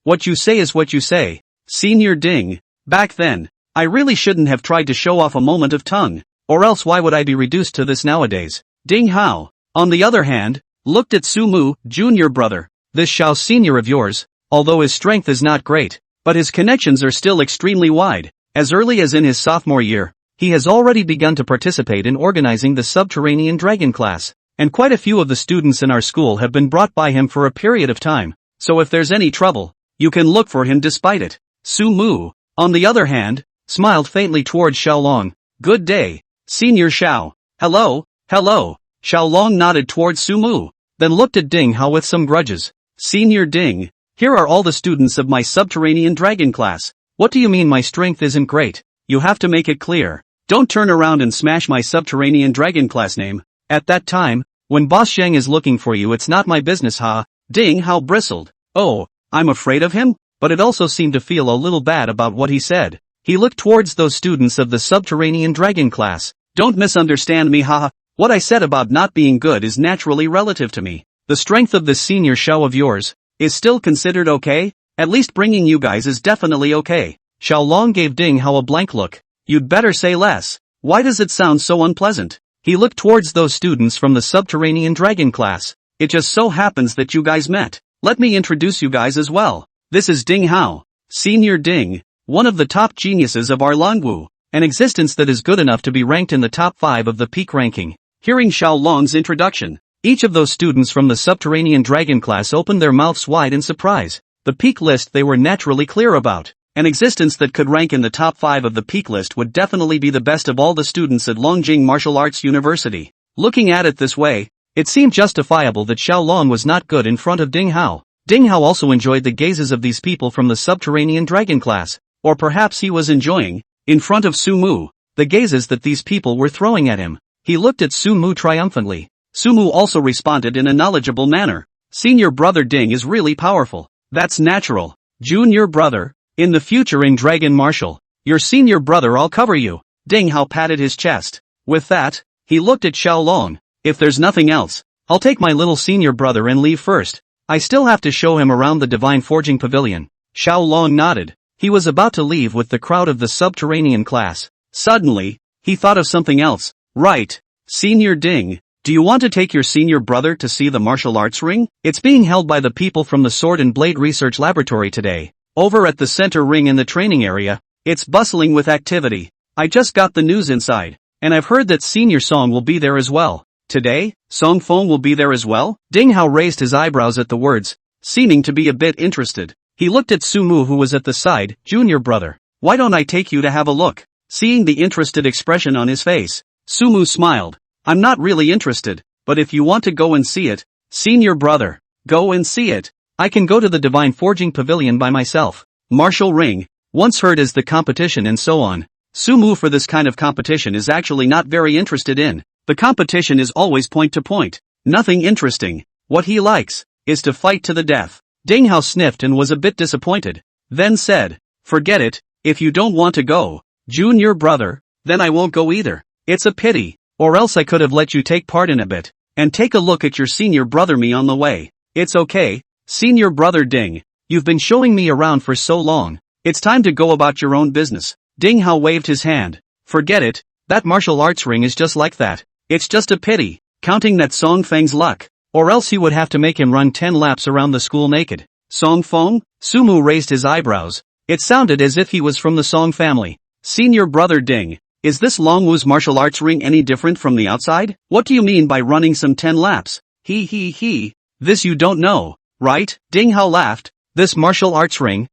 [SPEAKER 1] What you say is what you say. Senior Ding. Back then, I really shouldn't have tried to show off a moment of tongue, or else why would I be reduced to this nowadays? Ding Hao, on the other hand, looked at Sumu, junior brother. This Xiao senior of yours, although his strength is not great, but his connections are still extremely wide. As early as in his sophomore year, he has already begun to participate in organizing the Subterranean Dragon class, and quite a few of the students in our school have been brought by him for a period of time, so if there's any trouble, you can look for him despite it. Sumu, on the other hand, smiled faintly towards Xiao Long. Good day, Senior Xiao. Hello. Xiao Long nodded towards Sumu, then looked at Ding Hao with some grudges. Senior Ding, here are all the students of my Subterranean Dragon class. What do you mean my strength isn't great? You have to make it clear. Don't turn around and smash my Subterranean Dragon class name. At that time, when Boss Zheng is looking for you, it's not my business, huh? Ding Hao bristled. Oh, I'm afraid of him? But it also seemed to feel a little bad about what he said. He looked towards those students of the Subterranean Dragon class. Don't misunderstand me, haha. What I said about not being good is naturally relative to me. The strength of this senior Xiao of yours is still considered okay? At least bringing you guys is definitely okay. Xiao Long gave Ding Hao a blank look. You'd better say less. Why does it sound so unpleasant? He looked towards those students from the Subterranean Dragon class. It just so happens that you guys met. Let me introduce you guys as well. This is Ding Hao, Senior Ding, one of the top geniuses of our Longwu. an existence that is good enough to be ranked in the top 5 of the peak ranking. Hearing Xiaolong's introduction, each of those students from the subterranean dragon class opened their mouths wide in surprise. The peak list they were naturally clear about. An existence that could rank in the top 5 of the peak list would definitely be the best of all the students at Longjing Martial Arts University. Looking at it this way, it seemed justifiable that Xiaolong was not good in front of Ding Hao. Ding Hao also enjoyed the gazes of these people from the subterranean dragon class, or perhaps he was enjoying, in front of Su Mu, the gazes that these people were throwing at him. He looked at Su Mu triumphantly. Su Mu also responded in a knowledgeable manner. Senior brother Ding is really powerful. That's natural. Junior brother, in the future in Dragon Martial, your senior brother I'll cover you. Ding Hao patted his chest. With that, he looked at Xiaolong. If there's nothing else, I'll take my little senior brother and leave first. I still have to show him around the Divine Forging Pavilion. Xiaolong nodded. He was about to leave with the crowd of the subterranean class. Suddenly, he thought of something else. Right. Senior Ding, do you want to take your senior brother to see the martial arts ring? It's being held by the people from the Sword and Blade Research Laboratory today. Over at the center ring in the training area, it's bustling with activity. I just got the news inside, and I've heard that Senior Song will be there as well. Today, Song Feng will be there as well? Ding Hao raised his eyebrows at the words, seeming to be a bit interested. He looked at Su Mu who was at the side. Junior brother, why don't I take you to have a look? Seeing the interested expression on his face, Su Mu smiled. I'm not really interested, but if you want to go and see it, senior brother, go and see it. I can go to the Divine Forging Pavilion by myself. Martial ring, once heard as the competition and so on. Su Mu for this kind of competition is actually not very interested in. The competition is always point to point. Nothing interesting. What he likes is to fight to the death. Ding Hao sniffed and was a bit disappointed, then said, forget it, if you don't want to go, junior brother, then I won't go either. It's a pity, or else I could have let you take part in a bit, and take a look at your senior brother me on the way. It's okay, senior brother Ding, you've been showing me around for so long, it's time to go about your own business. Ding Hao waved his hand. Forget it, that martial arts ring is just like that. It's just a pity, counting that Song Feng's luck, or else he would have to make him run 10 laps around the school naked. Song Feng? Su Mu raised his eyebrows. It sounded as if he was from the Song family. Senior brother Ding, is this Long Wu's martial arts ring any different from the outside? What do you mean by running some 10 laps? He. This you don't know, right? Ding Hao laughed. This martial arts ring,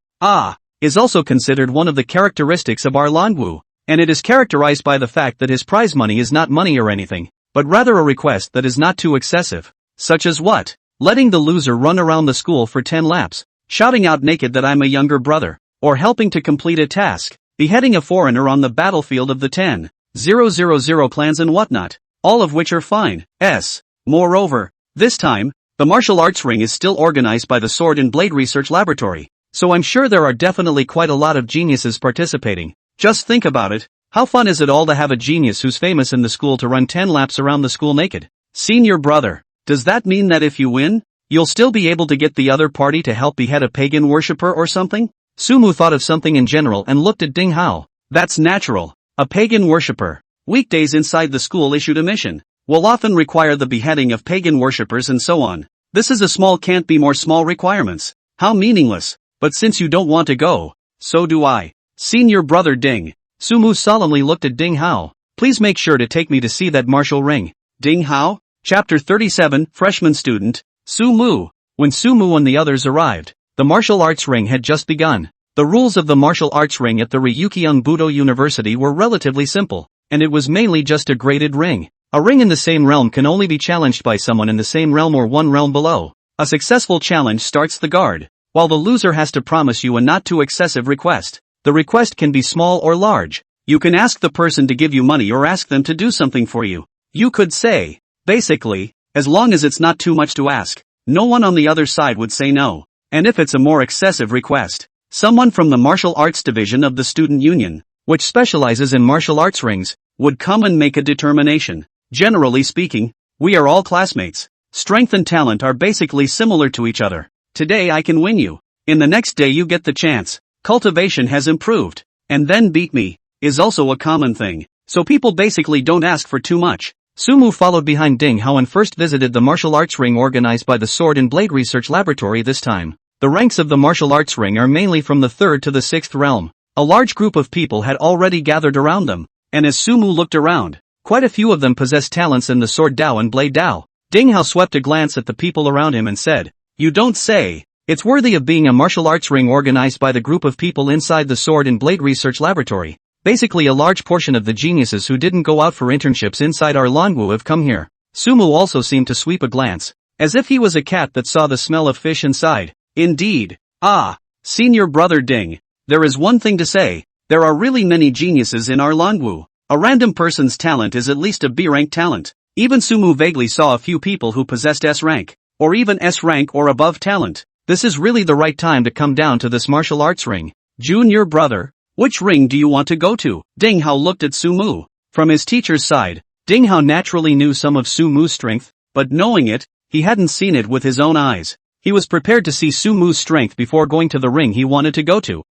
[SPEAKER 1] is also considered one of the characteristics of our Long Wu. And it is characterized by the fact that his prize money is not money or anything, but rather a request that is not too excessive. Such as what? Letting the loser run around the school for 10 laps, shouting out naked that I'm a younger brother, or helping to complete a task, beheading a foreigner on the battlefield of the 10,000 clans and whatnot, all of which are fine. Moreover, this time, the martial arts ring is still organized by the Sword and Blade Research Laboratory, so I'm sure there are definitely quite a lot of geniuses participating. Just think about it, how fun is it all to have a genius who's famous in the school to run 10 laps around the school naked? Senior brother, does that mean that if you win, you'll still be able to get the other party to help behead a pagan worshipper or something? Su Mu thought of something in general and looked at Ding Hao. That's natural, a pagan worshipper. Weekdays inside the school issued a mission, will often require the beheading of pagan worshippers and so on. This is a small can't be more small requirements. How meaningless, but since you don't want to go, so do I. Senior brother Ding. Su Mu solemnly looked at Ding Hao. Please make sure to take me to see that martial ring. Ding Hao? Chapter 37, Freshman Student, Su Mu. When Su Mu and the others arrived, the martial arts ring had just begun. The rules of the martial arts ring at the Ryukyung Budo University were relatively simple, and it was mainly just a graded ring. A ring in the same realm can only be challenged by someone in the same realm or one realm below. A successful challenge starts the guard, while the loser has to promise you a not too excessive request. The request can be small or large. You can ask the person to give you money or ask them to do something for you. You could say, basically, as long as it's not too much to ask, no one on the other side would say no. And if it's a more excessive request, someone from the martial arts division of the student union, which specializes in martial arts rings, would come and make a determination. Generally speaking, we are all classmates. Strength and talent are basically similar to each other. Today I can win you. In the next day you get the chance. Cultivation has improved. And then beat me, is also a common thing. So people basically don't ask for too much. Su Mu followed behind Ding Hao and first visited the martial arts ring organized by the Sword and Blade Research Laboratory this time. The ranks of the martial arts ring are mainly from the 3rd to the 6th realm. A large group of people had already gathered around them, and as Sumu looked around, quite a few of them possessed talents in the sword Dao and blade Dao. Ding Hao swept a glance at the people around him and said, "You don't say. It's worthy of being a martial arts ring organized by the group of people inside the Sword and Blade Research Laboratory. Basically a large portion of the geniuses who didn't go out for internships inside our Longwu have come here." Sumu also seemed to sweep a glance, as if he was a cat that saw the smell of fish inside. "Indeed. Ah, senior brother Ding. There is one thing to say. There are really many geniuses in our Longwu. A random person's talent is at least a B-rank talent." Even Sumu vaguely saw a few people who possessed S-rank, or even S-rank or above talent. This is really the right time to come down to this martial arts ring. "Junior brother, which ring do you want to go to?" Ding Hao looked at Sumu. From his teacher's side, Ding Hao naturally knew some of Sumu's strength, but knowing it, he hadn't seen it with his own eyes. He was prepared to see Sumu's strength before going to the ring he wanted to go to.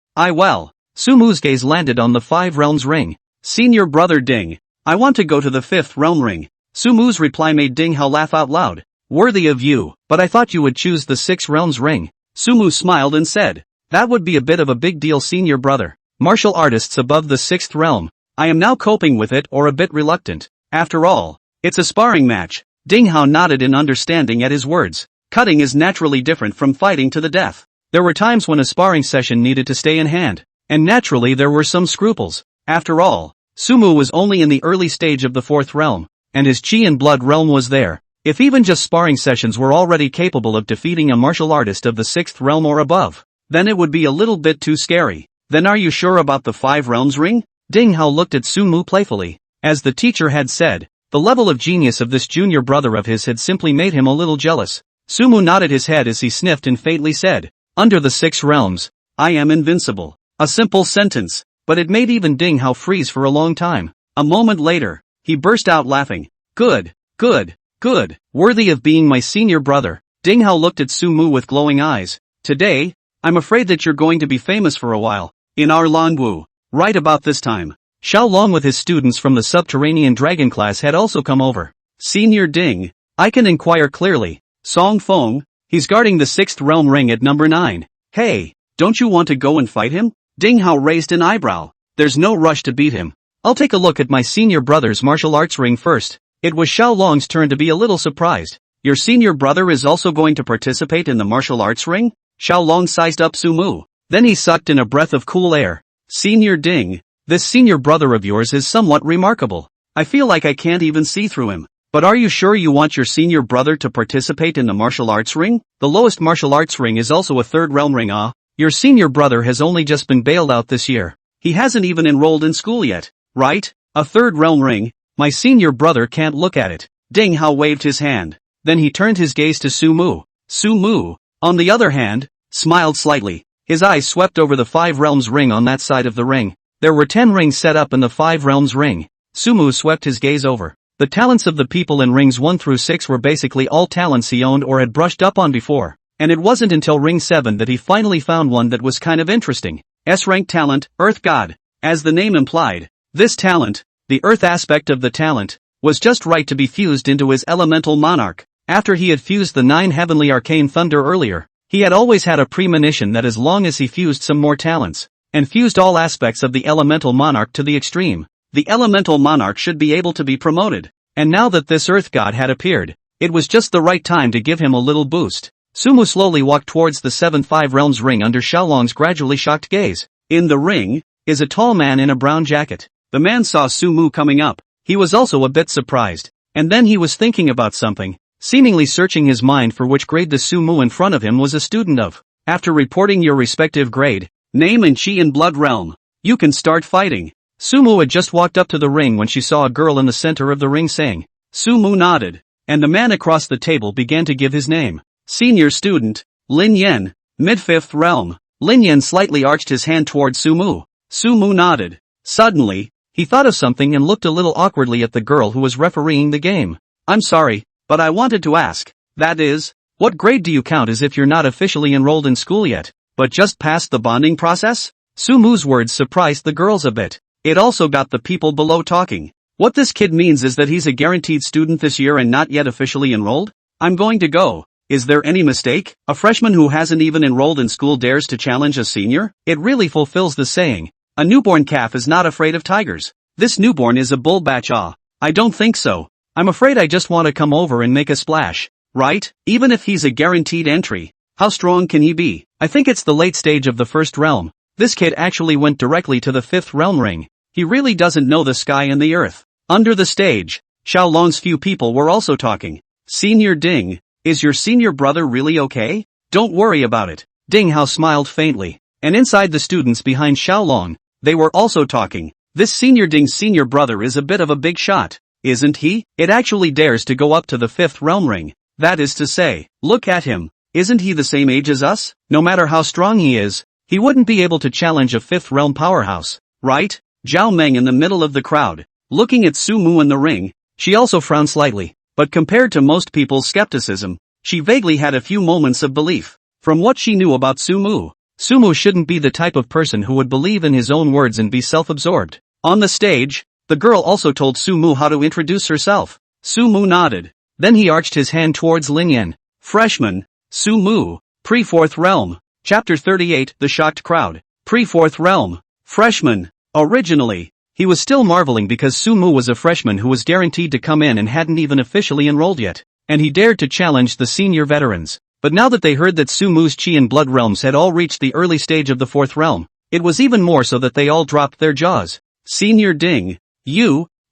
[SPEAKER 1] Sumu's gaze landed on the 5 realms ring. "Senior brother Ding, I want to go to the 5th realm ring." Sumu's reply made Ding Hao laugh out loud. "Worthy of you, but I thought you would choose the 6 realms ring." Sumu smiled and said, "That would be a bit of a big deal, senior brother. Martial artists above the 6th realm. I am now coping with it or a bit reluctant. After all, it's a sparring match." Ding Hao nodded in understanding at his words. Cutting is naturally different from fighting to the death. There were times when a sparring session needed to stay in hand, and naturally there were some scruples. After all, Sumu was only in the early stage of the 4th realm, and his chi and blood realm was there. If even just sparring sessions were already capable of defeating a martial artist of the 6th realm or above, then it would be a little bit too scary. "Then are you sure about the 5 realms ring?" Ding Hao looked at Sumu playfully. As the teacher had said, the level of genius of this junior brother of his had simply made him a little jealous. Sumu nodded his head as he sniffed and faintly said, "Under the 6 realms, I am invincible." A simple sentence, but it made even Ding Hao freeze for a long time. A moment later, he burst out laughing. Good, good, good, worthy of being my senior brother." Ding Hao looked at Sumu with glowing eyes. "Today, I'm afraid that you're going to be famous for a while. In our Longwu." Right about this time, Xiao Long with his students from the subterranean dragon class had also come over. "Senior Ding, I can inquire clearly." Song Feng, he's guarding the 6th realm ring at number 9. "Hey, don't you want to go and fight him?" Ding Hao raised an eyebrow. "There's no rush to beat him. I'll take a look at my senior brother's martial arts ring first." It was Xiao Long's turn to be a little surprised. "Your senior brother is also going to participate in the martial arts ring?" Xiao Long sized up Sumu. Then he sucked in a breath of cool air. "Senior Ding, this senior brother of yours is somewhat remarkable. I feel like I can't even see through him. But are you sure you want your senior brother to participate in the martial arts ring? The lowest martial arts ring is also a 3rd realm ring. Your senior brother has only just been bailed out this year. He hasn't even enrolled in school yet, right? A 3rd realm ring? My senior brother can't look at it." Ding Hao waved his hand. Then he turned his gaze to Sumu. Sumu, on the other hand, smiled slightly. His eyes swept over the 5 realms ring on that side of the ring. There were 10 rings set up in the 5 realms ring. Sumu swept his gaze over. The talents of the people in rings 1 through 6 were basically all talents he owned or had brushed up on before, and it wasn't until ring 7 that he finally found one that was kind of interesting. S-rank talent, Earth God. As the name implied, this talent, the Earth aspect of the talent, was just right to be fused into his elemental monarch. After he had fused the 9 heavenly arcane thunder earlier, he had always had a premonition that as long as he fused some more talents, and fused all aspects of the elemental monarch to the extreme, the elemental monarch should be able to be promoted. And now that this Earth God had appeared, it was just the right time to give him a little boost. Sumu slowly walked towards the 7th 5 realms ring under Xiaolong's gradually shocked gaze. In the ring, is a tall man in a brown jacket. The man saw Sumu coming up. He was also a bit surprised, and then he was thinking about something, seemingly searching his mind for which grade the Sumu in front of him was a student of. After reporting your respective grade, name and chi and blood realm, you can start fighting. Sumu had just walked up to the ring when she saw a girl in the center of the ring saying. Sumu nodded, and the man across the table began to give his name. Senior student, Lin Yen, mid-5th realm. Lin Yen slightly arched his hand toward Sumu. Sumu nodded. Suddenly, he thought of something and looked a little awkwardly at the girl who was refereeing the game. I'm sorry, but I wanted to ask, that is, what grade do you count as if you're not officially enrolled in school yet, but just passed the bonding process? Sumu's words surprised the girls a bit. It also got the people below talking. What this kid means is that he's a guaranteed student this year and not yet officially enrolled? I'm going to go. Is there any mistake? A freshman who hasn't even enrolled in school dares to challenge a senior? It really fulfills the saying, A newborn calf is not afraid of tigers. This newborn is a bull batch. I don't think so. I'm afraid I just want to come over and make a splash. Right? Even if he's a guaranteed entry, how strong can he be? I think it's the late stage of the first realm. This kid actually went directly to the fifth realm ring. He really doesn't know the sky and the earth. Under the stage, Xiaolong's few people were also talking. Senior Ding, is your senior brother really okay? Don't worry about it. Ding Hao smiled faintly. And inside the students behind Xiaolong, they were also talking. This Senior Ding's senior brother is a bit of a big shot, isn't he? It actually dares to go up to the fifth realm ring. That is to say, look at him. Isn't he the same age as us? No matter how strong he is, he wouldn't be able to challenge a fifth realm powerhouse, right? Zhao Meng in the middle of the crowd, looking at Su Mu in the ring, she also frowned slightly, but compared to most people's skepticism, she vaguely had a few moments of belief. From what she knew about Su Mu shouldn't be the type of person who would believe in his own words and be self-absorbed. On the stage, the girl also told Su Mu how to introduce herself. Su Mu nodded. Then he arched his hand towards Lin Yan. Freshman, Su Mu, pre-fourth realm. Chapter 38, The Shocked Crowd. Pre-fourth realm. Freshman. Originally, he was still marveling because Su Mu was a freshman who was guaranteed to come in and hadn't even officially enrolled yet, and he dared to challenge the senior veterans. But now that they heard that Su Mu's chi and blood realms had all reached the early stage of the fourth realm, it was even more so that they all dropped their jaws. Senior Ding,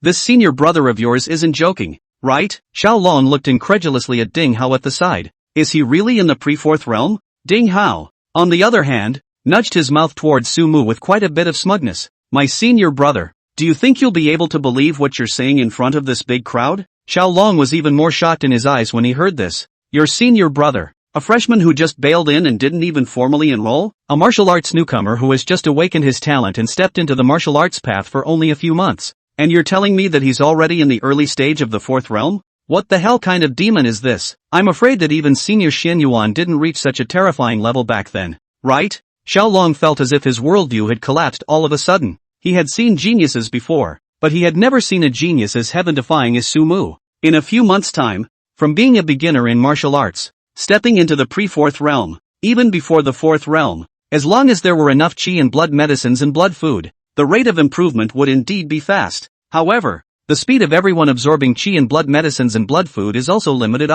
[SPEAKER 1] this senior brother of yours isn't joking, right? Xiaolong looked incredulously at Ding Hao at the side. Is he really in the pre-fourth realm? Ding Hao, on the other hand, nudged his mouth towards Su Mu with quite a bit of smugness. My senior brother, do you think you'll be able to believe what you're saying in front of this big crowd? Xiaolong was even more shocked in his eyes when he heard this. Your senior brother, a freshman who just bailed in and didn't even formally enroll? A martial arts newcomer who has just awakened his talent and stepped into the martial arts path for only a few months. And you're telling me that he's already in the early stage of the fourth realm? What the hell kind of demon is this? I'm afraid that even senior Xin Yuan didn't reach such a terrifying level back then, right? Xiaolong felt as if his worldview had collapsed all of a sudden. He had seen geniuses before, but he had never seen a genius as heaven-defying as Su Mu. In a few months' time, from being a beginner in martial arts, stepping into the pre-fourth realm, even before the fourth realm, as long as there were enough chi and blood medicines and blood food, the rate of improvement would indeed be fast. However, the speed of everyone absorbing chi and blood medicines and blood food is also limited.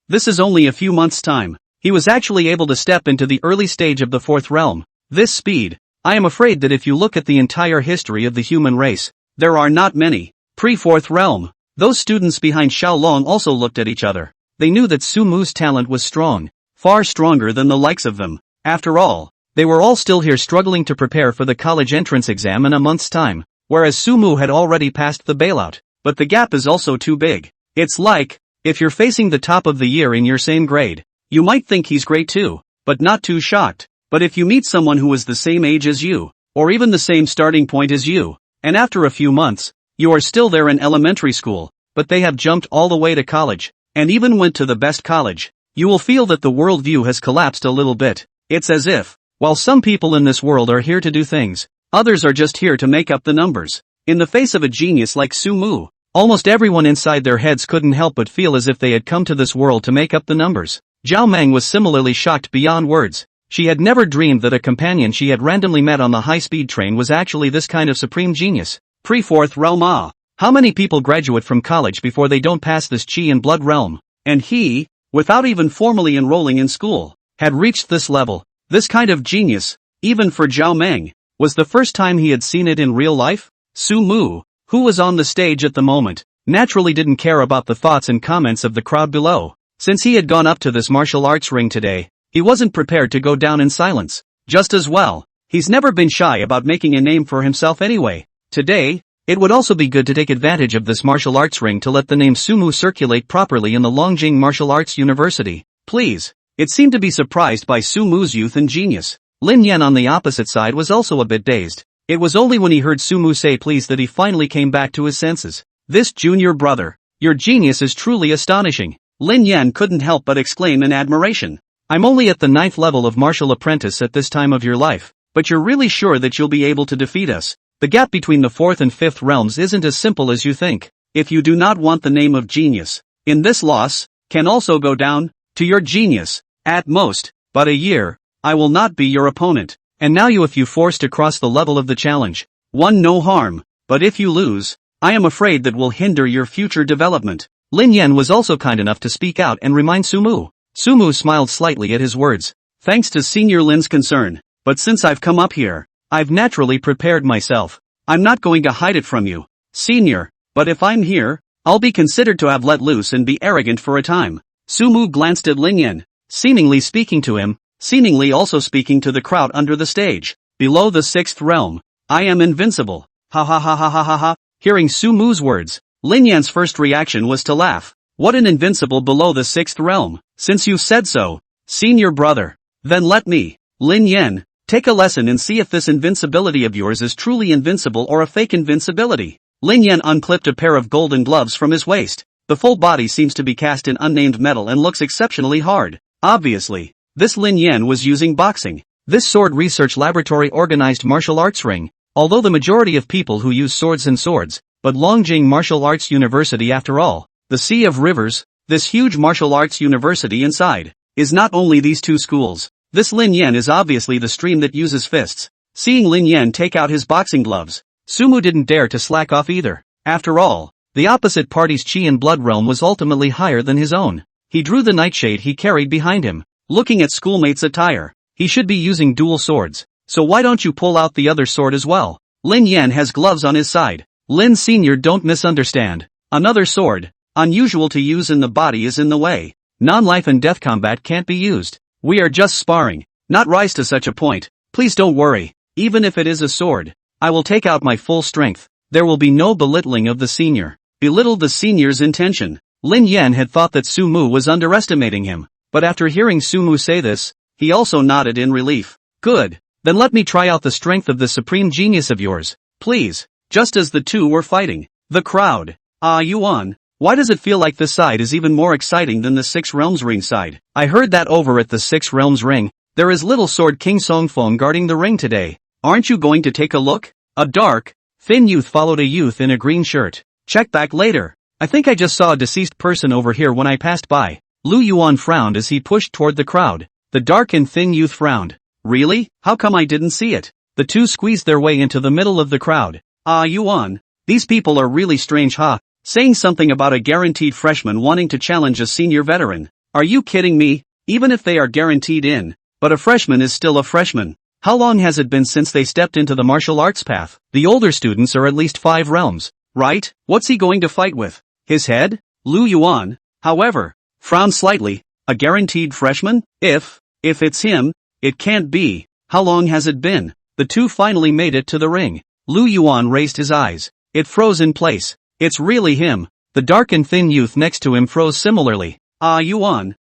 [SPEAKER 1] This is only a few months' time. He was actually able to step into the early stage of the fourth realm. This speed, I am afraid that if you look at the entire history of the human race, there are not many. Pre-fourth realm. Those students behind Xiaolong also looked at each other. They knew that Su Mu's talent was strong, far stronger than the likes of them. After all, they were all still here struggling to prepare for the college entrance exam in a month's time, whereas Su Mu had already passed the bailout. But the gap is also too big. It's like, if you're facing the top of the year in your same grade, you might think he's great too, but not too shocked. But if you meet someone who is the same age as you, or even the same starting point as you, and after a few months, you are still there in elementary school, but they have jumped all the way to college, and even went to the best college, you will feel that the worldview has collapsed a little bit. It's as if, while some people in this world are here to do things, others are just here to make up the numbers. In the face of a genius like Su Mu, almost everyone inside their heads couldn't help but feel as if they had come to this world to make up the numbers. Zhao Meng was similarly shocked beyond words. She had never dreamed that a companion she had randomly met on the high-speed train was actually this kind of supreme genius. Pre-fourth realm. How many people graduate from college before they don't pass this chi and blood realm? And he, without even formally enrolling in school, had reached this level. This kind of genius, even for Zhao Meng, was the first time he had seen it in real life. Su Mu, who was on the stage at the moment, naturally didn't care about the thoughts and comments of the crowd below. Since he had gone up to this martial arts ring today, he wasn't prepared to go down in silence. Just as well, he's never been shy about making a name for himself anyway. Today, it would also be good to take advantage of this martial arts ring to let the name Su Mu circulate properly in the Longjing Martial Arts University. Please. It seemed to be surprised by Su Mu's youth and genius. Lin Yan on the opposite side was also a bit dazed. It was only when he heard Su Mu say please that he finally came back to his senses. This junior brother, your genius is truly astonishing. Lin Yan couldn't help but exclaim in admiration. I'm only at the 9th level of martial apprentice at this time of your life, but you're really sure that you'll be able to defeat us? The gap between the 4th and 5th realms isn't as simple as you think. If you do not want the name of genius, in this loss, can also go down to your genius, at most, but a year, I will not be your opponent. and now if you force to cross the level of the challenge. 1. No harm, but if you lose, I am afraid that will hinder your future development. Lin Yan was also kind enough to speak out and remind Sumu. Sumu smiled slightly at his words. Thanks to Senior Lin's concern, but since I've come up here, I've naturally prepared myself. I'm not going to hide it from you, Senior, but if I'm here, I'll be considered to have let loose and be arrogant for a time. Sumu glanced at Lin Yan, seemingly speaking to him, seemingly also speaking to the crowd under the stage. Below the 6th realm, I am invincible. Ha ha ha ha ha ha ha. Hearing Sumu's words, Lin Yan's first reaction was to laugh. What an invincible below the 6th realm, since you said so, Senior brother. Then let me, Lin Yan, take a lesson and see if this invincibility of yours is truly invincible or a fake invincibility. Lin Yan unclipped a pair of golden gloves from his waist. The full body seems to be cast in unnamed metal and looks exceptionally hard. Obviously, this Lin Yan was using boxing. This sword research laboratory organized martial arts ring, although the majority of people who use swords and swords, but Longjing Martial Arts University after all, the Sea of Rivers, this huge martial arts university inside, is not only these two schools. This Lin Yan is obviously the stream that uses fists. Seeing Lin Yan take out his boxing gloves, Sumu didn't dare to slack off either. After all, the opposite party's chi and blood realm was ultimately higher than his own. He drew the nightshade he carried behind him. Looking at schoolmate's attire, he should be using dual swords, so why don't you pull out the other sword as well? Lin Yan has gloves on his side. Lin Senior, don't misunderstand. Another sword, unusual to use in the body, is in the way. Non-life and death combat can't be used. We are just sparring, not rise to such a point. Please don't worry, even if it is a sword, I will take out my full strength. There will be no belittling of the senior. Belittled the senior's intention. Lin Yan had thought that Sumu was underestimating him, but after hearing Sumu say this, he also nodded in relief. Good, then let me try out the strength of this supreme genius of yours, please. Just as the two were fighting, the crowd. Yuan, why does it feel like this side is even more exciting than the 6 Realms ring side? I heard that over at the 6 Realms ring, there is little sword King Songfeng guarding the ring today. Aren't you going to take a look? A dark, thin youth followed a youth in a green shirt. Check back later. I think I just saw a deceased person over here when I passed by. Lu Yuan frowned as he pushed toward the crowd. The dark and thin youth frowned. Really? How come I didn't see it? The two squeezed their way into the middle of the crowd. Yuan, these people are really strange, huh? Saying something about a guaranteed freshman wanting to challenge a senior veteran. Are you kidding me? Even if they are guaranteed in, but a freshman is still a freshman. How long has it been since they stepped into the martial arts path? The older students are at least 5 realms, right? What's he going to fight with? His head? Lu Yuan, however, frowned slightly. A guaranteed freshman? If it's him, it can't be. How long has it been? The two finally made it to the ring. Lu Yuan raised his eyes. It froze in place. It's really him. The dark and thin youth next to him froze similarly. Yuan,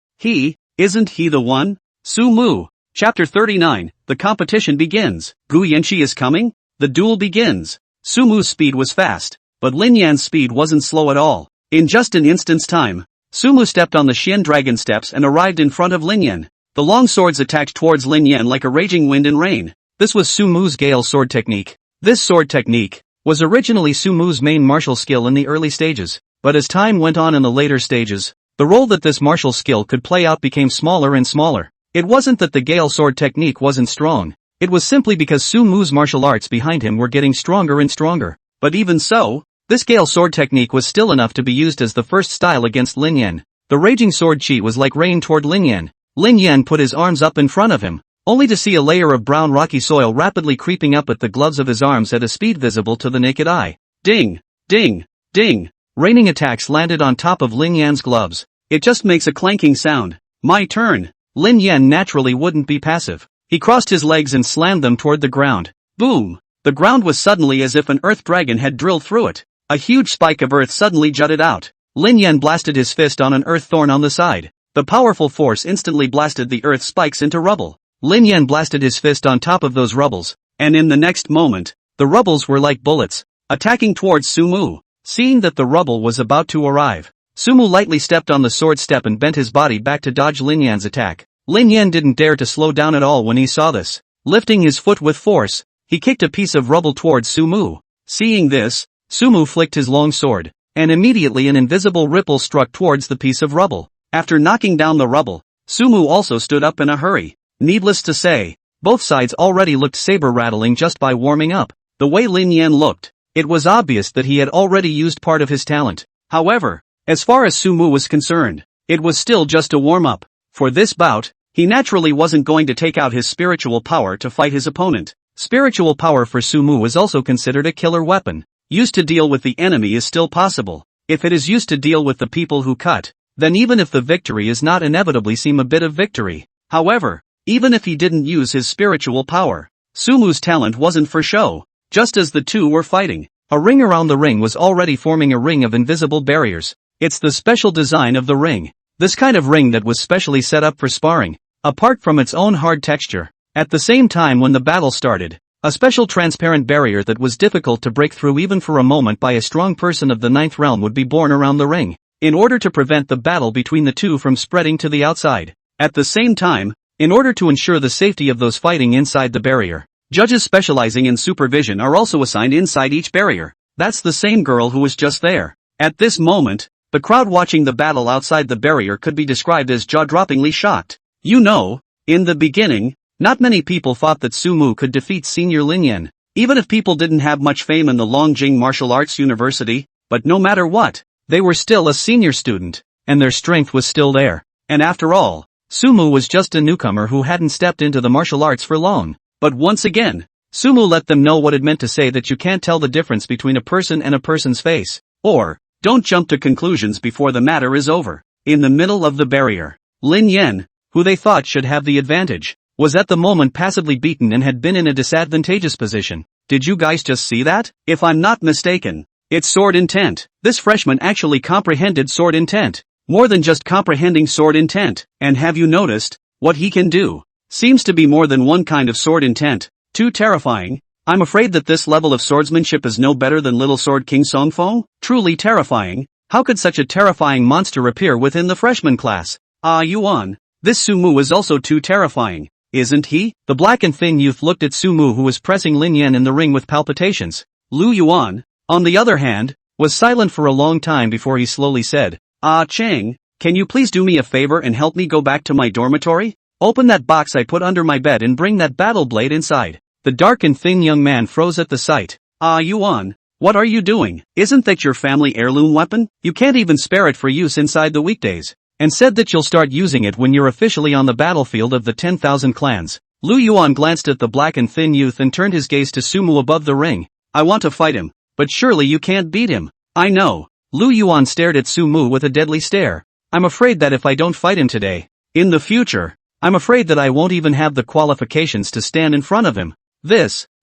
[SPEAKER 1] isn't he the one? Su Mu. Chapter 39, the competition begins. Gu Yanqi is coming? The duel begins. Su Mu's speed was fast, but Lin Yan's speed wasn't slow at all. In just an instant's time, Su Mu stepped on the Xian dragon steps and arrived in front of Lin Yan. The long swords attacked towards Lin Yan like a raging wind and rain. This was Su Mu's Gale sword technique. This sword technique was originally Su Mu's main martial skill in the early stages, but as time went on in the later stages, the role that this martial skill could play out became smaller and smaller. It wasn't that the Gale sword technique wasn't strong, it was simply because Su Mu's martial arts behind him were getting stronger and stronger. But even so, this Gale sword technique was still enough to be used as the first style against Lin Yan. The raging sword chi was like rain toward Lin Yan. Lin Yan put his arms up in front of him, only to see a layer of brown rocky soil rapidly creeping up at the gloves of his arms at a speed visible to the naked eye. Ding! Ding! Ding! Raining attacks landed on top of Lin Yan's gloves. It just makes a clanking sound. My turn! Lin Yan naturally wouldn't be passive. He crossed his legs and slammed them toward the ground. Boom! The ground was suddenly as if an earth dragon had drilled through it. A huge spike of earth suddenly jutted out. Lin Yan blasted his fist on an earth thorn on the side. The powerful force instantly blasted the earth spikes into rubble. Lin Yan blasted his fist on top of those rubbles, and in the next moment, the rubbles were like bullets, attacking towards Su Mu. Seeing that the rubble was about to arrive, Su Mu lightly stepped on the sword step and bent his body back to dodge Lin Yan's attack. Lin Yan didn't dare to slow down at all when he saw this. Lifting his foot with force, he kicked a piece of rubble towards Su Mu. Seeing this, Su Mu flicked his long sword, and immediately an invisible ripple struck towards the piece of rubble. After knocking down the rubble, Su Mu also stood up in a hurry. Needless to say, Both sides already looked saber-rattling just by warming up. The way Lin Yan looked, it was obvious that he had already used part of his talent. However, as far as Sumu was concerned, it was still just a warm-up. For this bout, he naturally wasn't going to take out his spiritual power to fight his opponent. Spiritual power for Sumu is also considered a killer weapon. Used to deal with the enemy is still possible. If it is used to deal with the people who cut, then even if the victory is not inevitably seem a bit of victory. However, even if he didn't use his spiritual power, Sumu's talent wasn't for show. Just as the two were fighting, a ring around the ring was already forming a ring of invisible barriers. It's the special design of the ring. This kind of ring that was specially set up for sparring, apart from its own hard texture. At the same time when the battle started, a special transparent barrier that was difficult to break through even for a moment by a strong person of the ninth realm would be born around the ring, in order to prevent the battle between the two from spreading to the outside. At the same time, in order to ensure the safety of those fighting inside the barrier, judges specializing in supervision are also assigned inside each barrier. That's the same girl who was just there. At this moment, the crowd watching the battle outside the barrier could be described as jaw-droppingly shocked. You know, in the beginning, not many people thought that Sumu could defeat Senior Lin Yan, even if people didn't have much fame in the Longjing Martial Arts University, but no matter what, they were still a senior student, and their strength was still there. And after all, Sumu was just a newcomer who hadn't stepped into the martial arts for long. But once again, Sumu let them know what it meant to say that you can't tell the difference between a person and a person's face, or, don't jump to conclusions before the matter is over. In the middle of the barrier, Lin Yan, who they thought should have the advantage, was at the moment passively beaten and had been in a disadvantageous position. Did you guys just see that? If I'm not mistaken, it's sword intent. This freshman actually comprehended sword intent. More than just comprehending sword intent. And have you noticed, what he can do? Seems to be more than one kind of sword intent. Too terrifying. I'm afraid that this level of swordsmanship is no better than Little Sword King Songfeng. Truly terrifying. How could such a terrifying monster appear within the freshman class? Ah Yuan. This Sumu is also too terrifying, isn't he? The black and thin youth looked at Sumu who was pressing Lin Yan in the ring with palpitations. Lu Yuan, on the other hand, was silent for a long time before he slowly said, Ah Cheng, can you please do me a favor and help me go back to my dormitory? Open that box I put under my bed and bring that battle blade inside. The dark and thin young man froze at the sight. Ah Yuan, what are you doing? Isn't that your family heirloom weapon? You can't even spare it for use inside the weekdays. And said that you'll start using it when you're officially on the battlefield of the 10,000 clans. Lu Yuan glanced at the black and thin youth and turned his gaze to Sumu above the ring. I want to fight him, but surely you can't beat him. I know. Lu Yuan stared at Sumu with a deadly stare. I'm afraid that if I don't fight him today, in the future, I'm afraid that I won't even have the qualifications to stand in front of him.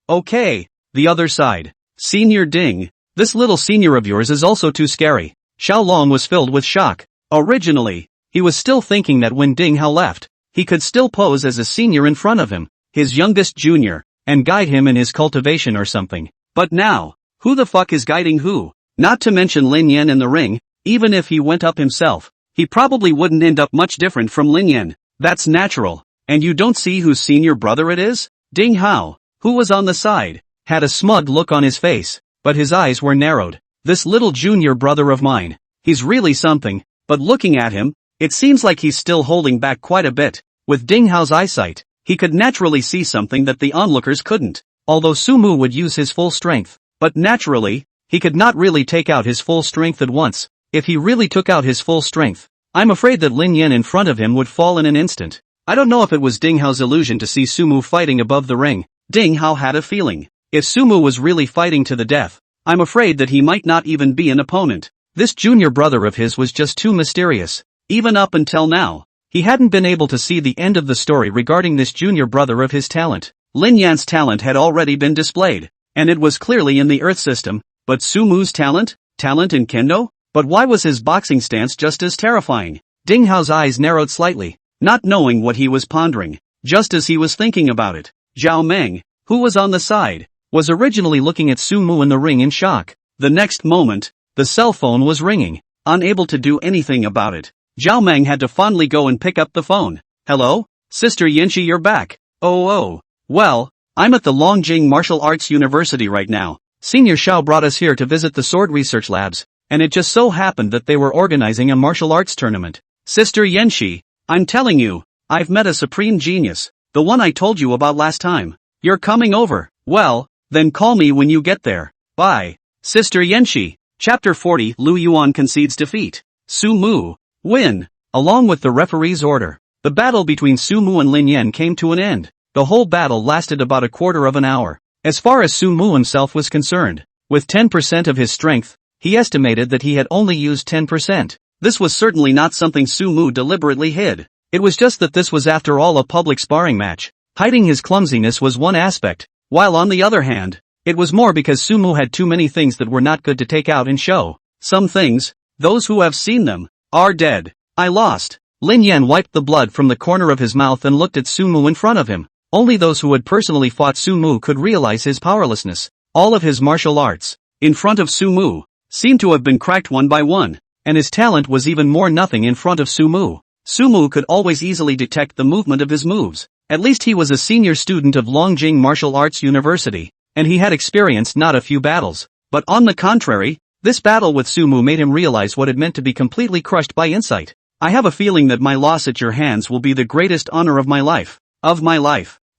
[SPEAKER 1] Okay. The other side. Senior Ding, this little senior of yours is also too scary. Xiao Long was filled with shock. Originally, he was still thinking that when Ding Hao left, he could still pose as a senior in front of him, his youngest junior, and guide him in his cultivation or something. But now, who the fuck is guiding who? Not to mention Lin Yan in the ring, even if he went up himself, he probably wouldn't end up much different from Lin Yan. That's natural. And you don't see whose senior brother it is? Ding Hao, who was on the side, had a smug look on his face, but his eyes were narrowed. This little junior brother of mine, he's really something, but looking at him, it seems like he's still holding back quite a bit. With Ding Hao's eyesight, he could naturally see something that the onlookers couldn't. Although Sumu would use his full strength, but naturally, he could not really take out his full strength at once. If he really took out his full strength, I'm afraid that Lin Yan in front of him would fall in an instant. I don't know if it was Ding Hao's illusion to see Sumu fighting above the ring. Ding Hao had a feeling. If Sumu was really fighting to the death, I'm afraid that he might not even be an opponent. This junior brother of his was just too mysterious. Even up until now, he hadn't been able to see the end of the story regarding this junior brother of his talent. Lin Yan's talent had already been displayed, and it was clearly in the Earth system, but Sumu's talent? Talent in Kendo? But why was his boxing stance just as terrifying? Ding Hao's eyes narrowed slightly, not knowing what he was pondering. Just as he was thinking about it, Zhao Meng, who was on the side, was originally looking at Sumu in the ring in shock. The next moment, the cell phone was ringing. Unable to do anything about it, Zhao Meng had to fondly go and pick up the phone. Hello? Sister Yanxi, you're back. Oh. Well, I'm at the Longjing Martial Arts University right now. Senior Xiao brought us here to visit the sword research labs, and it just so happened that they were organizing a martial arts tournament. Sister Yanxi, I'm telling you, I've met a supreme genius. the one I told you about last time. You're coming over. Well, then call me when you get there. Bye. Sister Yenshi. Chapter 40. Lu Yuan concedes defeat. Su Mu. Win. Along with the referee's order, the battle between Su Mu and Lin Yan came to an end. The whole battle lasted about a quarter of an hour. As far as Su Mu himself was concerned, with 10% of his strength, he estimated that he had only used 10%. This was certainly not something Su Mu deliberately hid. It was just that this was after all a public sparring match. Hiding his clumsiness was one aspect, while on the other hand, it was more because Su Mu had too many things that were not good to take out and show. Some things, those who have seen them, are dead. I lost. Lin Yan wiped the blood from the corner of his mouth and looked at Su Mu in front of him. Only those who had personally fought Su Mu could realize his powerlessness. All of his martial arts, in front of Su Mu, seemed to have been cracked one by one, and his talent was even more nothing in front of Su Mu. Su Mu could always easily detect the movement of his moves. At least he was a senior student of Longjing Martial Arts University, and he had experienced not a few battles. But on the contrary, this battle with Su Mu made him realize what it meant to be completely crushed by insight. I have a feeling that my loss at your hands will be the greatest honor of my life.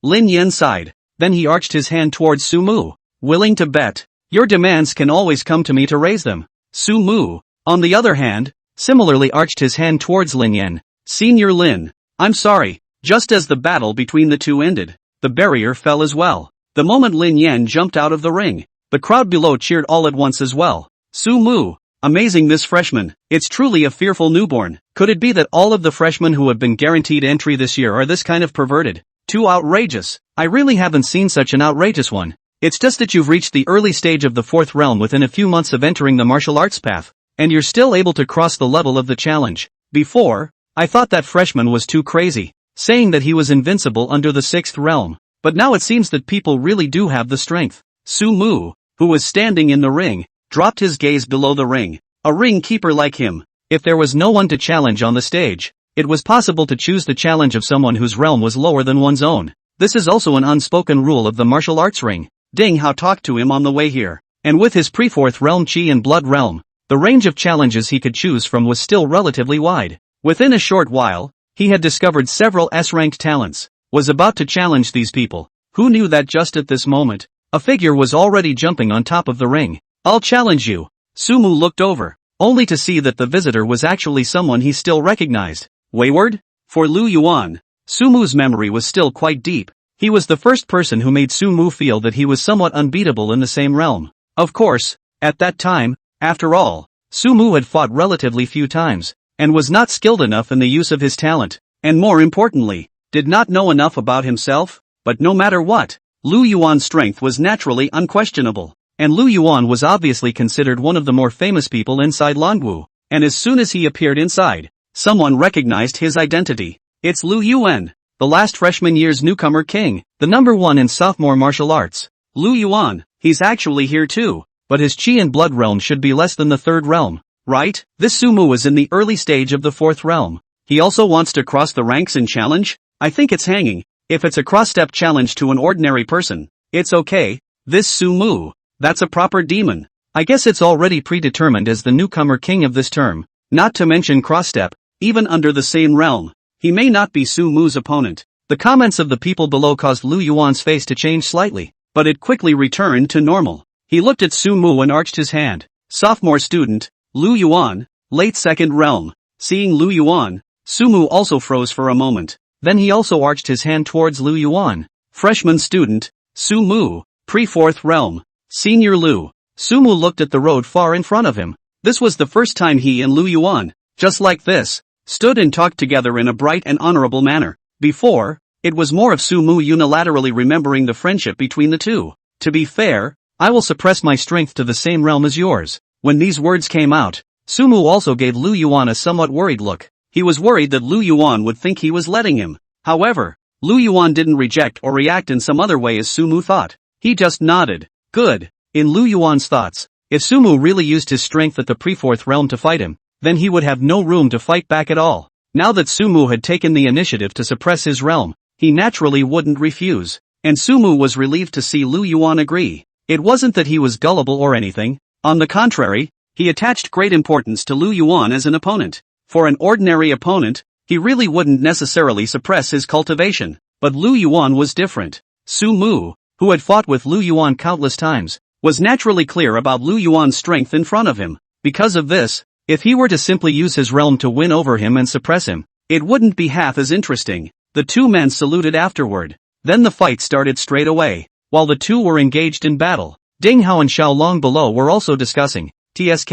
[SPEAKER 1] Lin Yan sighed. Then he arched his hand towards Su Mu. Willing to bet? Your demands can always come to me to raise them. Su Mu, on the other hand, similarly arched his hand towards Lin Yan. Senior Lin, I'm sorry. Just as the battle between the two ended, the barrier fell as well. The moment Lin Yan jumped out of the ring, the crowd below cheered all at once as well. Su Mu, amazing this freshman, it's truly a fearful newborn. Could it be that all of the freshmen who have been guaranteed entry this year are this kind of perverted? Too outrageous. I really haven't seen such an outrageous one. It's just that you've reached the early stage of the fourth realm within a few months of entering the martial arts path, and you're still able to cross the level of the challenge. Before, I thought that freshman was too crazy, saying that he was invincible under the sixth realm. But now it seems that people really do have the strength. Su Mu, who was standing in the ring, dropped his gaze below the ring. A ring keeper like him. If there was no one to challenge on the stage, it was possible to choose the challenge of someone whose realm was lower than one's own. This is also an unspoken rule of the martial arts ring. Ding Hao talked to him on the way here. And with his pre-fourth realm Qi and blood realm, the range of challenges he could choose from was still relatively wide. Within a short while, he had discovered several S-ranked talents, was about to challenge these people. Who knew that just at this moment, a figure was already jumping on top of the ring. I'll challenge you. Su Mu looked over, only to see that the visitor was actually someone he still recognized. Wayward? For Lu Yuan, Su Mu's memory was still quite deep. He was the first person who made Su Mu feel that he was somewhat unbeatable in the same realm. Of course, at that time, after all, Su Mu had fought relatively few times, and was not skilled enough in the use of his talent, and more importantly, did not know enough about himself. But no matter what, Lu Yuan's strength was naturally unquestionable, and Lu Yuan was obviously considered one of the more famous people inside Longwu, and as soon as he appeared inside, someone recognized his identity. It's Lu Yuan, the last freshman year's newcomer king, the number one in sophomore martial arts. Lu Yuan, he's actually here too, but his Qi and blood realm should be less than the third realm, right? This Su Mu is in the early stage of the fourth realm. He also wants to cross the ranks and challenge? I think it's hanging. If it's a cross-step challenge to an ordinary person, it's okay. This Su Mu, that's a proper demon. I guess it's already predetermined as the newcomer king of this term, not to mention cross-step, even under the same realm. He may not be Su Mu's opponent. The comments of the people below caused Lu Yuan's face to change slightly, but it quickly returned to normal. He looked at Su Mu and arched his hand. Sophomore student, Lu Yuan, late second realm. Seeing Lu Yuan, Su Mu also froze for a moment. Then he also arched his hand towards Lu Yuan. Freshman student, Su Mu, pre-fourth realm. Senior Lu. Su Mu looked at the road far in front of him. This was the first time he and Lu Yuan, just like this, stood and talked together in a bright and honorable manner. Before, it was more of Su Mu unilaterally remembering the friendship between the two. To be fair, I will suppress my strength to the same realm as yours. When these words came out, Su Mu also gave Lu Yuan a somewhat worried look. He was worried that Lu Yuan would think he was letting him. However, Lu Yuan didn't reject or react in some other way as Su Mu thought. He just nodded. Good. In Lu Yuan's thoughts, if Su Mu really used his strength at the pre-fourth realm to fight him, then he would have no room to fight back at all. Now that Su Mu had taken the initiative to suppress his realm, he naturally wouldn't refuse. And Su Mu was relieved to see Lu Yuan agree. It wasn't that he was gullible or anything. On the contrary, he attached great importance to Lu Yuan as an opponent. For an ordinary opponent, he really wouldn't necessarily suppress his cultivation. But Lu Yuan was different. Su Mu, who had fought with Lu Yuan countless times, was naturally clear about Lu Yuan's strength in front of him. Because of this, if he were to simply use his realm to win over him and suppress him, it wouldn't be half as interesting. The two men saluted afterward. Then the fight started straight away. While the two were engaged in battle, Ding Hao and Xiao Long below were also discussing. TSK,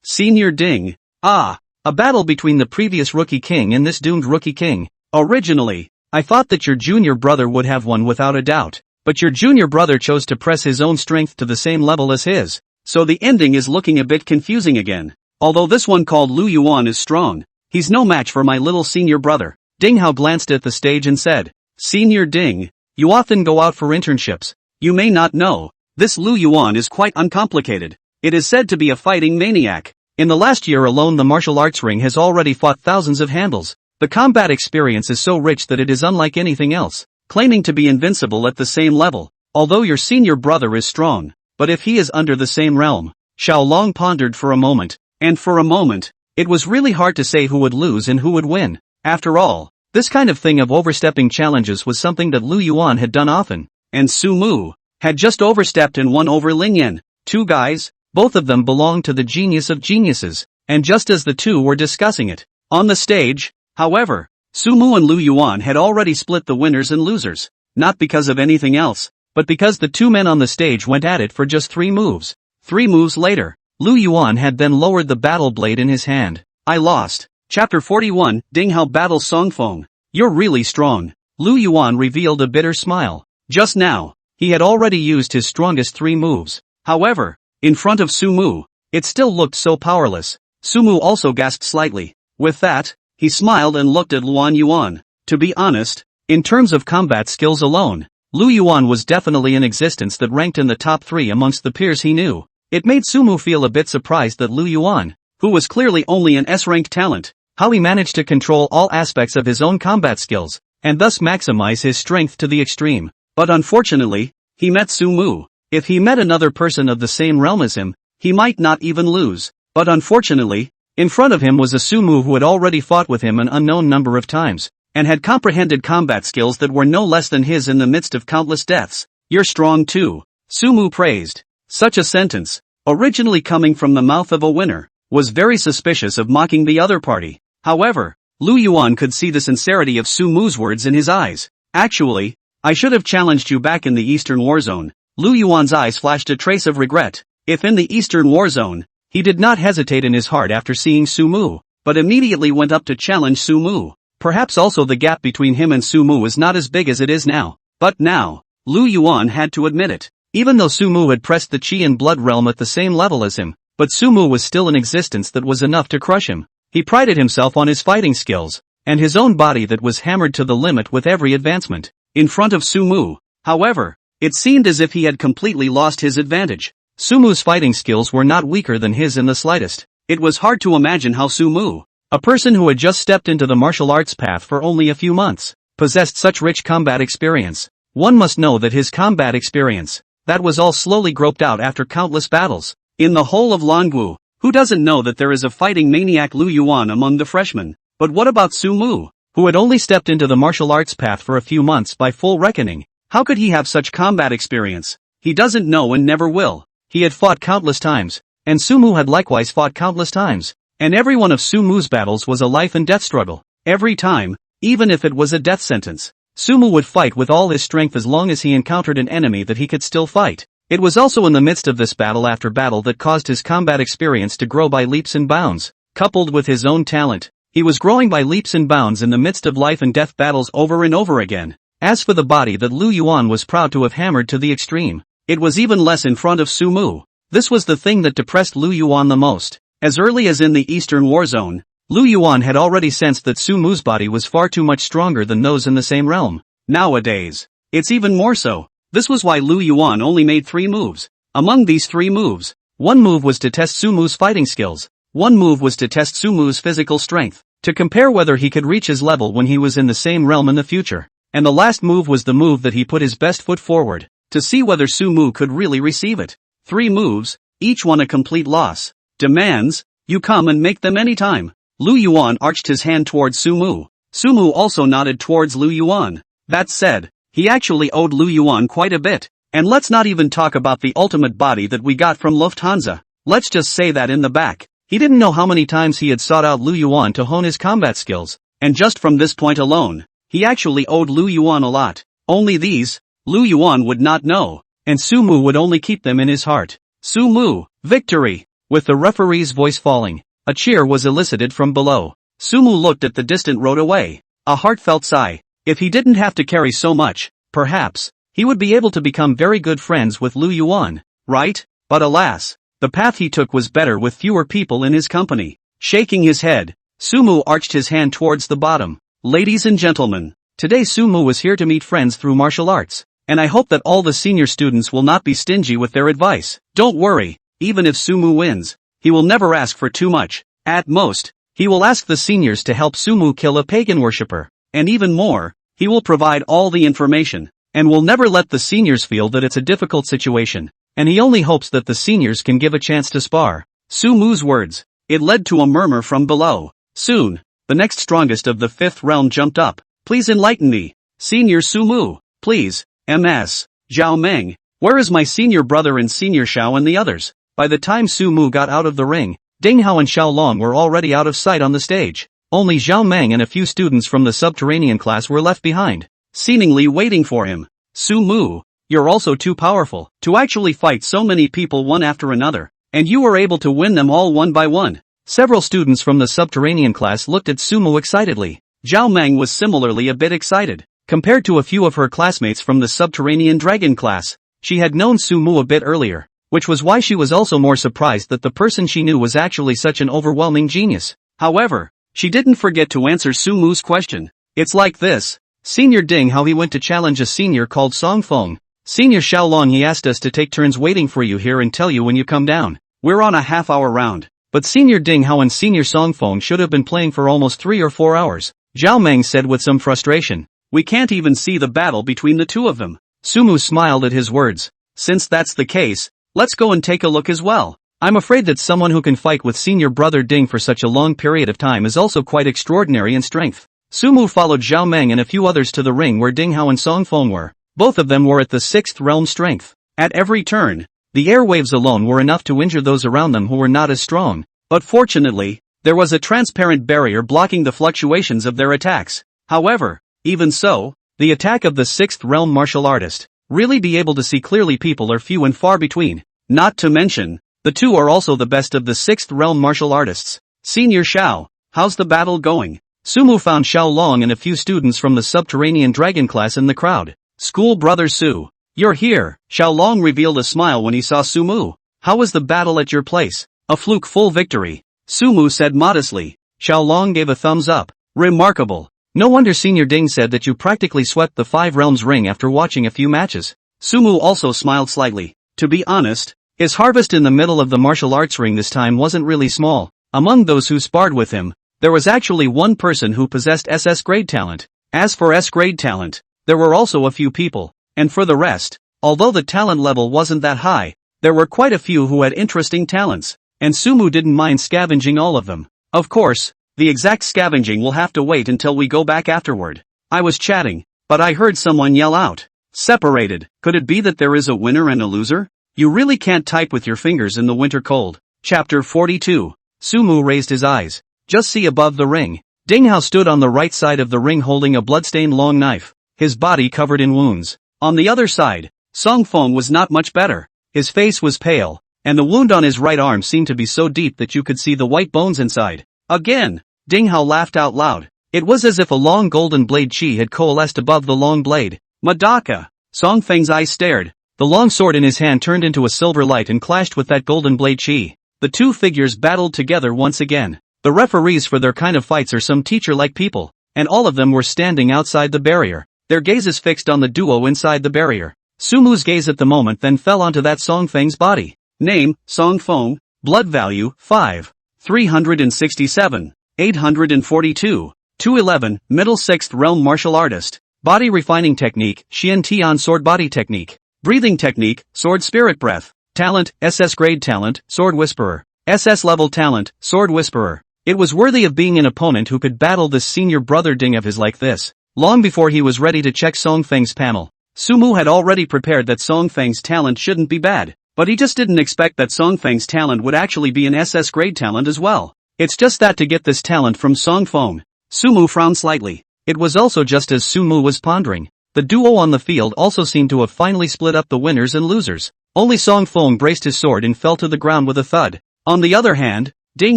[SPEAKER 1] Senior Ding. Ah, a battle between the previous Rookie King and this doomed Rookie King. Originally, I thought that your junior brother would have won without a doubt, but your junior brother chose to press his own strength to the same level as his, so the ending is looking a bit confusing again. Although this one called Lu Yuan is strong, he's no match for my little senior brother. Ding Hao glanced at the stage and said, Senior Ding, you often go out for internships. You may not know, this Lu Yuan is quite uncomplicated. It is said to be a fighting maniac. In the last year alone the martial arts ring has already fought thousands of handles. The combat experience is so rich that it is unlike anything else, claiming to be invincible at the same level. Although your senior brother is strong, but if he is under the same realm. Xiao Long pondered for a moment, and for a moment, it was really hard to say who would lose and who would win. After all, this kind of thing of overstepping challenges was something that Lu Yuan had done often, and Su Mu had just overstepped and won over Ling Yan. Two guys, both of them belonged to the genius of geniuses, and just as the two were discussing it, on the stage, however, Su Mu and Lu Yuan had already split the winners and losers, not because of anything else, but because the two men on the stage went at it for just 3 moves. 3 moves later, Lu Yuan had then lowered the battle blade in his hand. I lost. Chapter 41, Ding Hao battles Songfeng. You're really strong. Lu Yuan revealed a bitter smile. Just now, he had already used his strongest 3 moves. However, in front of Su Mu, it still looked so powerless. Su Mu also gasped slightly. With that, he smiled and looked at Luan Yuan. To be honest, in terms of combat skills alone, Lu Yuan was definitely an existence that ranked in the top 3 amongst the peers he knew. It made Su Mu feel a bit surprised that Lu Yuan, who was clearly only an S-ranked talent, how he managed to control all aspects of his own combat skills, and thus maximize his strength to the extreme. But unfortunately, he met Su Mu. If he met another person of the same realm as him, he might not even lose. But unfortunately, in front of him was a Su Mu who had already fought with him an unknown number of times, and had comprehended combat skills that were no less than his in the midst of countless deaths. You're strong too. Su Mu praised. Such a sentence, originally coming from the mouth of a winner, was very suspicious of mocking the other party. However, Lu Yuan could see the sincerity of Su Mu's words in his eyes. Actually, I should have challenged you back in the Eastern War Zone. Lu Yuan's eyes flashed a trace of regret. If in the Eastern War Zone, he did not hesitate in his heart after seeing Su Mu, but immediately went up to challenge Su Mu. Perhaps also the gap between him and Su Mu is not as big as it is now. But now, Lu Yuan had to admit it. Even though Su Mu had pressed the Qi and Blood realm at the same level as him, but Su Mu was still an existence that was enough to crush him. He prided himself on his fighting skills, and his own body that was hammered to the limit with every advancement. In front of Su Mu, however, it seemed as if he had completely lost his advantage. Su Mu's fighting skills were not weaker than his in the slightest. It was hard to imagine how Su Mu, a person who had just stepped into the martial arts path for only a few months, possessed such rich combat experience. One must know that his combat experience, that was all slowly groped out after countless battles. In the whole of Longwu, who doesn't know that there is a fighting maniac Lu Yuan among the freshmen? But what about Su Mu, who had only stepped into the martial arts path for a few months by full reckoning? How could he have such combat experience? He doesn't know and never will. He had fought countless times, and Su Mu had likewise fought countless times, and every one of Su Mu's battles was a life and death struggle. Every time, even if it was a death sentence, Su Mu would fight with all his strength as long as he encountered an enemy that he could still fight. It was also in the midst of this battle after battle that caused his combat experience to grow by leaps and bounds. Coupled with his own talent, he was growing by leaps and bounds in the midst of life and death battles over and over again. As for the body that Lu Yuan was proud to have hammered to the extreme, it was even less in front of Su Mu. This was the thing that depressed Lu Yuan the most. As early as in the Eastern War Zone, Lu Yuan had already sensed that Su Mu's body was far too much stronger than those in the same realm. Nowadays, it's even more so. This was why Lu Yuan only made 3 moves. Among these 3 moves, one move was to test Su Mu's fighting skills, one move was to test Su Mu's physical strength, to compare whether he could reach his level when he was in the same realm in the future, and the last move was the move that he put his best foot forward, to see whether Su Mu could really receive it. 3 moves, each one a complete loss. Demands, you come and make them anytime. Lu Yuan arched his hand towards Su Mu. Sumu also nodded towards Lu Yuan. That said, he actually owed Lu Yuan quite a bit. And let's not even talk about the ultimate body that we got from Lufthansa. Let's just say that in the back, he didn't know how many times he had sought out Lu Yuan to hone his combat skills. And just from this point alone, he actually owed Lu Yuan a lot. Only these, Lu Yuan would not know, and Sumu would only keep them in his heart. Sumu, victory! With the referee's voice falling, a cheer was elicited from below. Sumu looked at the distant road away. A heartfelt sigh. If he didn't have to carry so much, perhaps, he would be able to become very good friends with Lu Yuan, right? But alas, the path he took was better with fewer people in his company. Shaking his head, Sumu arched his hand towards the bottom. Ladies and gentlemen, today Sumu was here to meet friends through martial arts, and I hope that all the senior students will not be stingy with their advice. Don't worry, even if Sumu wins, he will never ask for too much. At most, he will ask the seniors to help Sumu kill a pagan worshipper, and even more, he will provide all the information, and will never let the seniors feel that it's a difficult situation, and he only hopes that the seniors can give a chance to spar. Sumu's words. It led to a murmur from below. Soon, the next strongest of the fifth realm jumped up. Please enlighten me. Senior Sumu, please, MS. Zhao Meng, where is my senior brother and senior Xiao and the others? By the time Sumu got out of the ring, Ding Hao and Xiao Long were already out of sight on the stage. Only Zhao Meng and a few students from the subterranean class were left behind, seemingly waiting for him. Sumu, you're also too powerful to actually fight so many people one after another, and you were able to win them all one by one. Several students from the subterranean class looked at Sumu excitedly. Zhao Meng was similarly a bit excited. Compared to a few of her classmates from the subterranean dragon class, she had known Sumu a bit earlier, which was why she was also more surprised that the person she knew was actually such an overwhelming genius. However, she didn't forget to answer Sumu's question. It's like this. Senior Ding Hao, he went to challenge a senior called Song Feng. Senior Xiao Long, he asked us to take turns waiting for you here and tell you when you come down. We're on a half-hour round. But Senior Ding Hao and Senior Song Feng should have been playing for almost 3 or 4 hours. Zhao Meng said with some frustration. We can't even see the battle between the two of them. Sumu smiled at his words. Since that's the case, let's go and take a look as well. I'm afraid that someone who can fight with senior brother Ding for such a long period of time is also quite extraordinary in strength. Sumu followed Zhao Meng and a few others to the ring where Ding Hao and Song Feng were. Both of them were at the 6th realm strength. At every turn, the airwaves alone were enough to injure those around them who were not as strong. But fortunately, there was a transparent barrier blocking the fluctuations of their attacks. However, even so, the attack of the 6th realm martial artist, really be able to see clearly people are few and far between. Not to mention, the two are also the best of the 6th realm martial artists. Senior Xiao, how's the battle going? Sumu found Xiao Long and a few students from the subterranean dragon class in the crowd. School brother Su, you're here. Xiao Long revealed a smile when he saw Sumu. How was the battle at your place? A fluke full victory. Sumu said modestly. Xiao Long gave a thumbs up. Remarkable. No wonder Senior Ding said that you practically swept the 5 realms ring after watching a few matches. Sumu also smiled slightly. To be honest, his harvest in the middle of the martial arts ring this time wasn't really small. Among those who sparred with him, there was actually one person who possessed SS grade talent. As for S grade talent, there were also a few people, and for the rest, although the talent level wasn't that high, there were quite a few who had interesting talents, and Sumu didn't mind scavenging all of them. Of course, the exact scavenging will have to wait until we go back afterward. I was chatting, but I heard someone yell out. Separated. Could it be that there is a winner and a loser? You really can't type with your fingers in the winter cold. Chapter 42. Sumu raised his eyes. Just see above the ring. Ding Hao stood on the right side of the ring holding a bloodstained long knife, his body covered in wounds. On the other side, Song Feng was not much better. His face was pale, and the wound on his right arm seemed to be so deep that you could see the white bones inside. Again, Ding Hao laughed out loud. It was as if a long golden blade chi had coalesced above the long blade. Madaka! Song Feng's eyes stared. The long sword in his hand turned into a silver light and clashed with that golden blade chi. The two figures battled together once again. The referees for their kind of fights are some teacher-like people, and all of them were standing outside the barrier, their gazes fixed on the duo inside the barrier. Sumu's gaze at the moment then fell onto that Song Feng's body. Name, Song Feng. Blood value, 5. 367. 842. 211, middle 6th realm martial artist. Body refining technique, Xian Tian sword body technique. Breathing technique, sword spirit breath. Talent, SS grade talent, sword whisperer. SS level talent, sword whisperer. It was worthy of being an opponent who could battle this senior brother Ding of his like this. Long before he was ready to check Song Feng's panel, Sumu had already prepared that Song Feng's talent shouldn't be bad, but he just didn't expect that Song Feng's talent would actually be an SS grade talent as well. It's just that to get this talent from Song Feng, Sumu frowned slightly. It was also just as Sumu was pondering. The duo on the field also seemed to have finally split up the winners and losers. Only Song Feng braced his sword and fell to the ground with a thud. On the other hand, Ding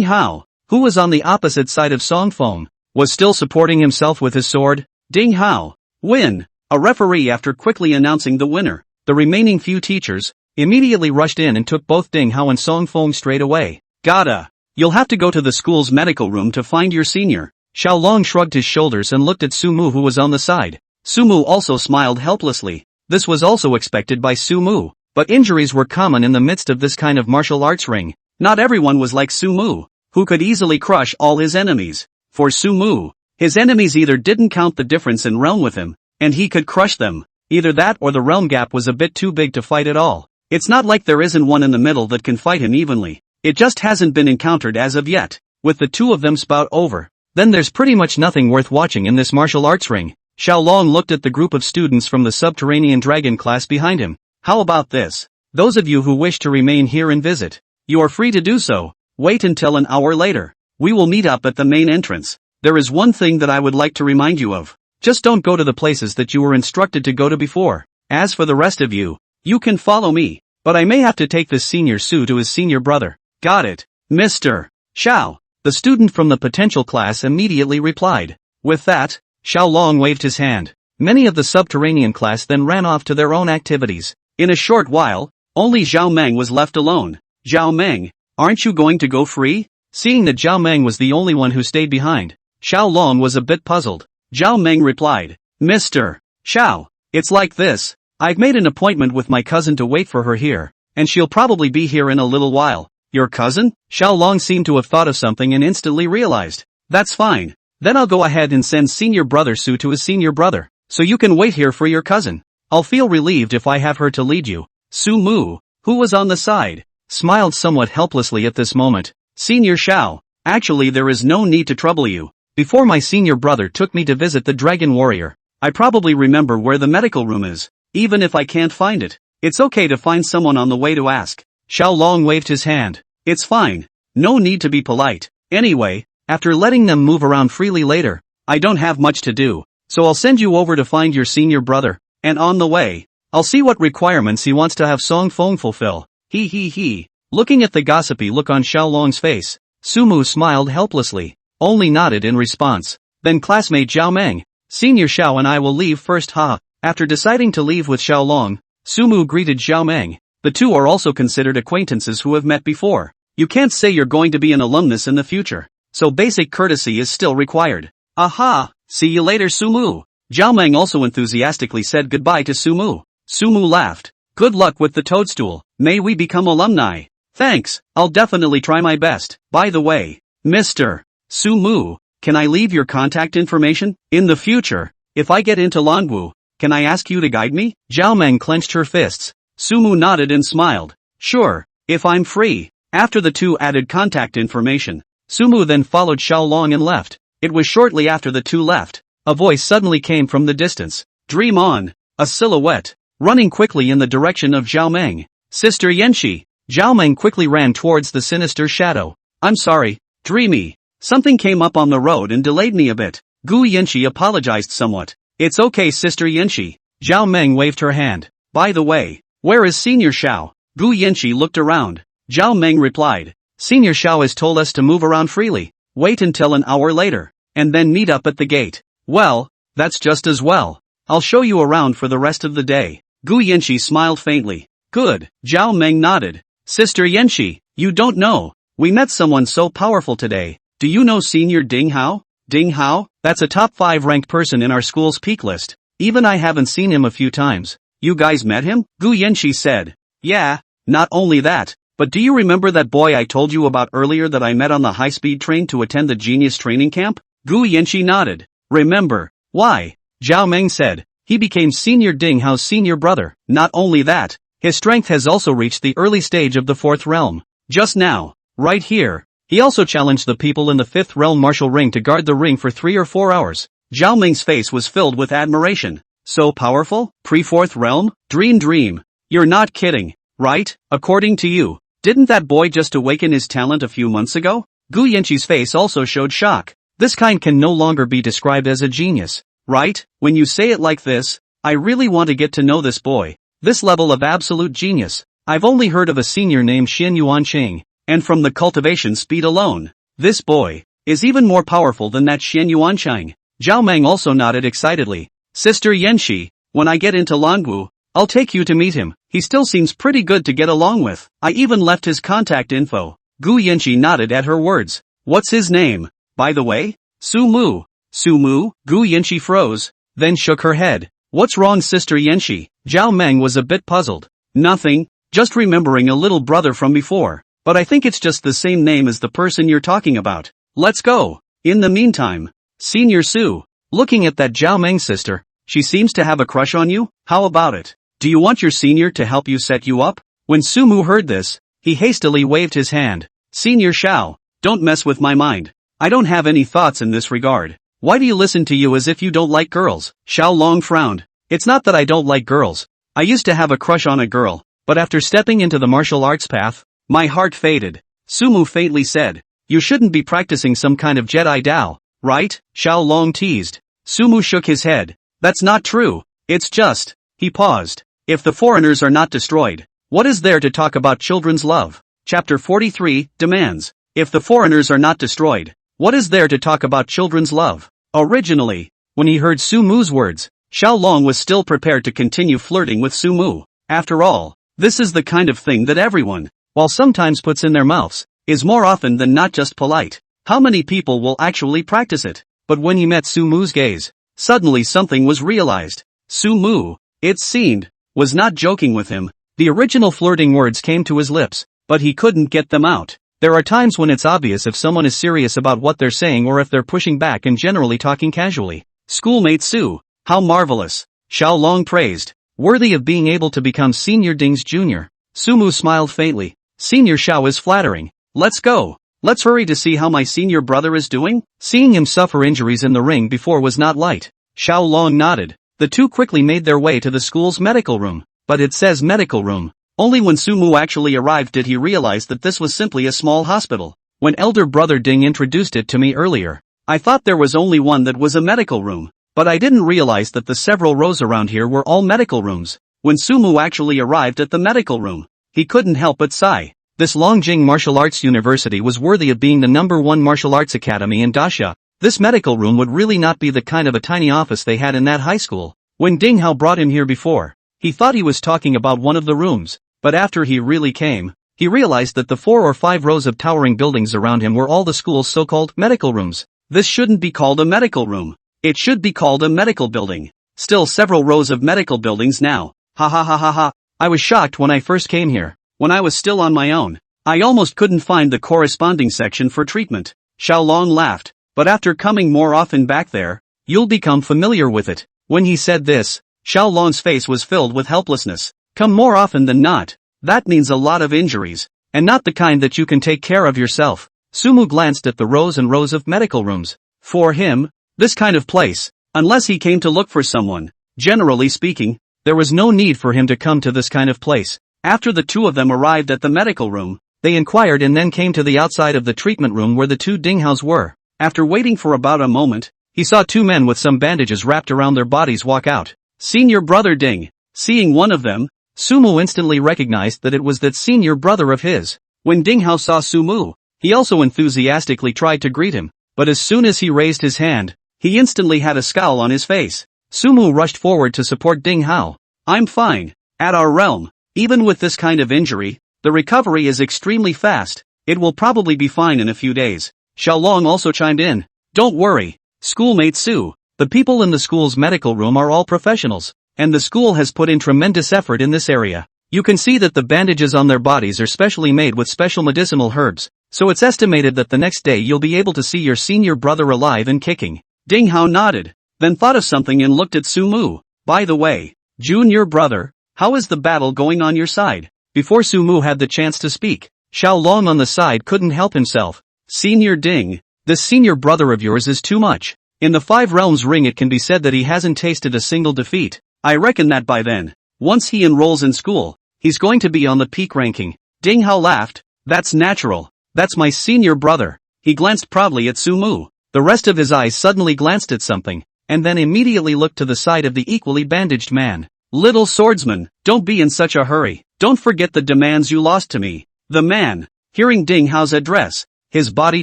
[SPEAKER 1] Hao, who was on the opposite side of Song Feng, was still supporting himself with his sword. Ding Hao, win! A referee, after quickly announcing the winner, the remaining few teachers, immediately rushed in and took both Ding Hao and Song Feng straight away. Gotta! You'll have to go to the school's medical room to find your senior. Xiao Long shrugged his shoulders and looked at Sumu, who was on the side. Sumu also smiled helplessly. This was also expected by Sumu, but injuries were common in the midst of this kind of martial arts ring. Not everyone was like Sumu, who could easily crush all his enemies. For Sumu, his enemies either didn't count the difference in realm with him, and he could crush them. Either that or the realm gap was a bit too big to fight at all. It's not like there isn't one in the middle that can fight him evenly. It just hasn't been encountered as of yet. With the two of them spout over, then there's pretty much nothing worth watching in this martial arts ring. Xiao Long looked at the group of students from the subterranean dragon class behind him. How about this? Those of you who wish to remain here and visit, you are free to do so. Wait until an hour later. We will meet up at the main entrance. There is one thing that I would like to remind you of. Just don't go to the places that you were instructed to go to before. As for the rest of you, you can follow me, but I may have to take this senior Su to his senior brother. Got it, Mr. Xiao. The student from the potential class immediately replied. With that, Xiao Long waved his hand. Many of the subterranean class then ran off to their own activities. In a short while, only Zhao Meng was left alone. Zhao Meng, aren't you going to go free? Seeing that Zhao Meng was the only one who stayed behind, Xiao Long was a bit puzzled. Zhao Meng replied, Mr. Xiao, it's like this. I've made an appointment with my cousin to wait for her here, and she'll probably be here in a little while. Your cousin? Xiao Long seemed to have thought of something and instantly realized. That's fine. Then I'll go ahead and send senior brother Su to his senior brother, so you can wait here for your cousin. I'll feel relieved if I have her to lead you. Su Mu, who was on the side, smiled somewhat helplessly at this moment. Senior Xiao, actually there is no need to trouble you. Before my senior brother took me to visit the dragon warrior, I probably remember where the medical room is. Even if I can't find it, it's okay to find someone on the way to ask. Xiao Long waved his hand. It's fine. No need to be polite. Anyway, after letting them move around freely later, I don't have much to do, so I'll send you over to find your senior brother, and on the way, I'll see what requirements he wants to have Song Feng fulfill. He. Looking at the gossipy look on Xiao Long's face, Sumu smiled helplessly, only nodded in response. Then classmate Zhao Meng, senior Xiao and I will leave first, ha. After deciding to leave with Xiao Long, Sumu greeted Zhao Meng. The two are also considered acquaintances who have met before. You can't say you're going to be an alumnus in the future, so basic courtesy is still required. Aha, see you later Sumu. Zhao Meng also enthusiastically said goodbye to Sumu. Sumu laughed. Good luck with the toadstool, may we become alumni. Thanks, I'll definitely try my best. By the way, Mr. Sumu, can I leave your contact information? In the future, if I get into Longwu, can I ask you to guide me? Zhao Meng clenched her fists. Sumu nodded and smiled. Sure, if I'm free. After the two added contact information, Sumu then followed Xiao Long and left. It was shortly after the two left. A voice suddenly came from the distance. Dream on. A silhouette, running quickly in the direction of Zhao Meng. Sister Yanxi. Zhao Meng quickly ran towards the sinister shadow. I'm sorry, Dreamy. Something came up on the road and delayed me a bit. Gu Yanxi apologized somewhat. It's okay Sister Yanxi. Zhao Meng waved her hand. By the way, where is Senior Xiao? Gu Yanxi looked around. Zhao Meng replied. Senior Xiao has told us to move around freely. Wait until an hour later, and then meet up at the gate. Well, that's just as well. I'll show you around for the rest of the day. Gu Yanxi smiled faintly. Good. Zhao Meng nodded. Sister Yanxi, you don't know. We met someone so powerful today. Do you know Senior Ding Hao? Ding Hao? That's a top 5 ranked person in our school's peak list. Even I haven't seen him a few times. You guys met him? Gu Yanxi said. Yeah, not only that, but do you remember that boy I told you about earlier that I met on the high-speed train to attend the genius training camp? Gu Yanxi nodded. Remember. Why? Zhao Meng said. He became Senior Ding Hao's senior brother. Not only that, his strength has also reached the early stage of the 4th realm. Just now, right here, He also challenged the people in the 5th realm martial ring to guard the ring for 3 or 4 hours. Zhao Ming's face was filled with admiration. So powerful? Pre-4th realm? Dream. You're not kidding, right? According to you, didn't that boy just awaken his talent a few months ago? Gu Yanqi's face also showed shock. This kind can no longer be described as a genius, right? When you say it like this, I really want to get to know this boy. This level of absolute genius. I've only heard of a senior named Xin Yuanqing, and from the cultivation speed alone, this boy is even more powerful than that Xin Yuanqing. Zhao Meng also nodded excitedly. Sister Yanxi, when I get into Longwu, I'll take you to meet him. He still seems pretty good to get along with. I even left his contact info. Gu Yanxi nodded at her words. What's his name, by the way? Su Mu. Su Mu? Gu Yanxi froze, then shook her head. What's wrong, Sister Yanxi? Zhao Meng was a bit puzzled. Nothing, just remembering a little brother from before. But I think it's just the same name as the person you're talking about. Let's go. In the meantime, Senior Su, looking at that Zhao Meng sister, she seems to have a crush on you? How about it? Do you want your senior to help you set you up? When Su Mu heard this, he hastily waved his hand. Senior Shao, don't mess with my mind. I don't have any thoughts in this regard. Why do you listen to you as if you don't like girls? Xiao Long frowned. It's not that I don't like girls. I used to have a crush on a girl, but after stepping into the martial arts path, my heart faded. Su Mu faintly said, you shouldn't be practicing some kind of Jedi Dao, right? Xiao Long teased. Su Mu shook his head. That's not true. It's just, he paused. If the foreigners are not destroyed, what is there to talk about children's love? Chapter 43, Demands. If the foreigners are not destroyed, what is there to talk about children's love? Originally, when he heard Su Mu's words, Xiao Long was still prepared to continue flirting with Su Mu. After all, this is the kind of thing that everyone, while sometimes puts in their mouths, is more often than not just polite. How many people will actually practice it? But when he met Su Mu's gaze, suddenly something was realized. Su Mu, it seemed, was not joking with him. The original flirting words came to his lips, but he couldn't get them out. There are times when it's obvious if someone is serious about what they're saying or if they're pushing back and generally talking casually. Schoolmate Su, how marvelous, Xiao Long praised. Worthy of being able to become Senior Ding's junior. Su Mu smiled faintly. Senior Xiao is flattering. Let's go. Let's hurry to see how my senior brother is doing. Seeing him suffer injuries in the ring before was not light. Xiao Long nodded. The two quickly made their way to the school's medical room. But it says medical room. Only when Su Mu actually arrived did he realize that this was simply a small hospital. When elder brother Ding introduced it to me earlier, I thought there was only one that was a medical room. But I didn't realize that the several rows around here were all medical rooms. When Su Mu actually arrived at the medical room, he couldn't help but sigh. This Longjing Martial Arts University was worthy of being the #1 martial arts academy in Daxia. This medical room would really not be the kind of a tiny office they had in that high school. When Ding Hao brought him here before, he thought he was talking about one of the rooms, but after he really came, he realized that the 4 or 5 rows of towering buildings around him were all the school's so-called medical rooms. This shouldn't be called a medical room. It should be called a medical building. Still several rows of medical buildings now. Ha ha ha ha ha. I was shocked when I first came here. When I was still on my own, I almost couldn't find the corresponding section for treatment. Xiao Long laughed. But after coming more often back there, you'll become familiar with it. When he said this, Xiao Long's face was filled with helplessness. Come more often than not. That means a lot of injuries, and not the kind that you can take care of yourself. Su Mu glanced at the rows and rows of medical rooms. For him, this kind of place, unless he came to look for someone, generally speaking, there was no need for him to come to this kind of place. After the two of them arrived at the medical room, they inquired and then came to the outside of the treatment room where the two Dinghaos were. After waiting for about a moment, he saw 2 men with some bandages wrapped around their bodies walk out. Senior brother Ding. Seeing one of them, Su Mu instantly recognized that it was that senior brother of his. When Ding Hao saw Su Mu, he also enthusiastically tried to greet him, but as soon as he raised his hand, he instantly had a scowl on his face. Su Mu rushed forward to support Ding Hao. I'm fine. At our realm, even with this kind of injury, the recovery is extremely fast. It will probably be fine in a few days. Xiao Long also chimed in. Don't worry, schoolmate Su. The people in the school's medical room are all professionals, and the school has put in tremendous effort in this area. You can see that the bandages on their bodies are specially made with special medicinal herbs, so it's estimated that the next day you'll be able to see your senior brother alive and kicking. Ding Hao nodded, then thought of something and looked at Su Mu. By the way, junior brother, how is the battle going on your side? Before Su Mu had the chance to speak, Xiao Long on the side couldn't help himself. Senior Ding, this senior brother of yours is too much. In the Five Realms ring it can be said that he hasn't tasted a single defeat. I reckon that by then, once he enrolls in school, he's going to be on the peak ranking. Ding Hao laughed. That's natural. That's my senior brother. He glanced proudly at Sumu. The rest of his eyes suddenly glanced at something, and then immediately looked to the side of the equally bandaged man. Little swordsman, don't be in such a hurry. Don't forget the demands you lost to me. The man, hearing Ding Hao's address, his body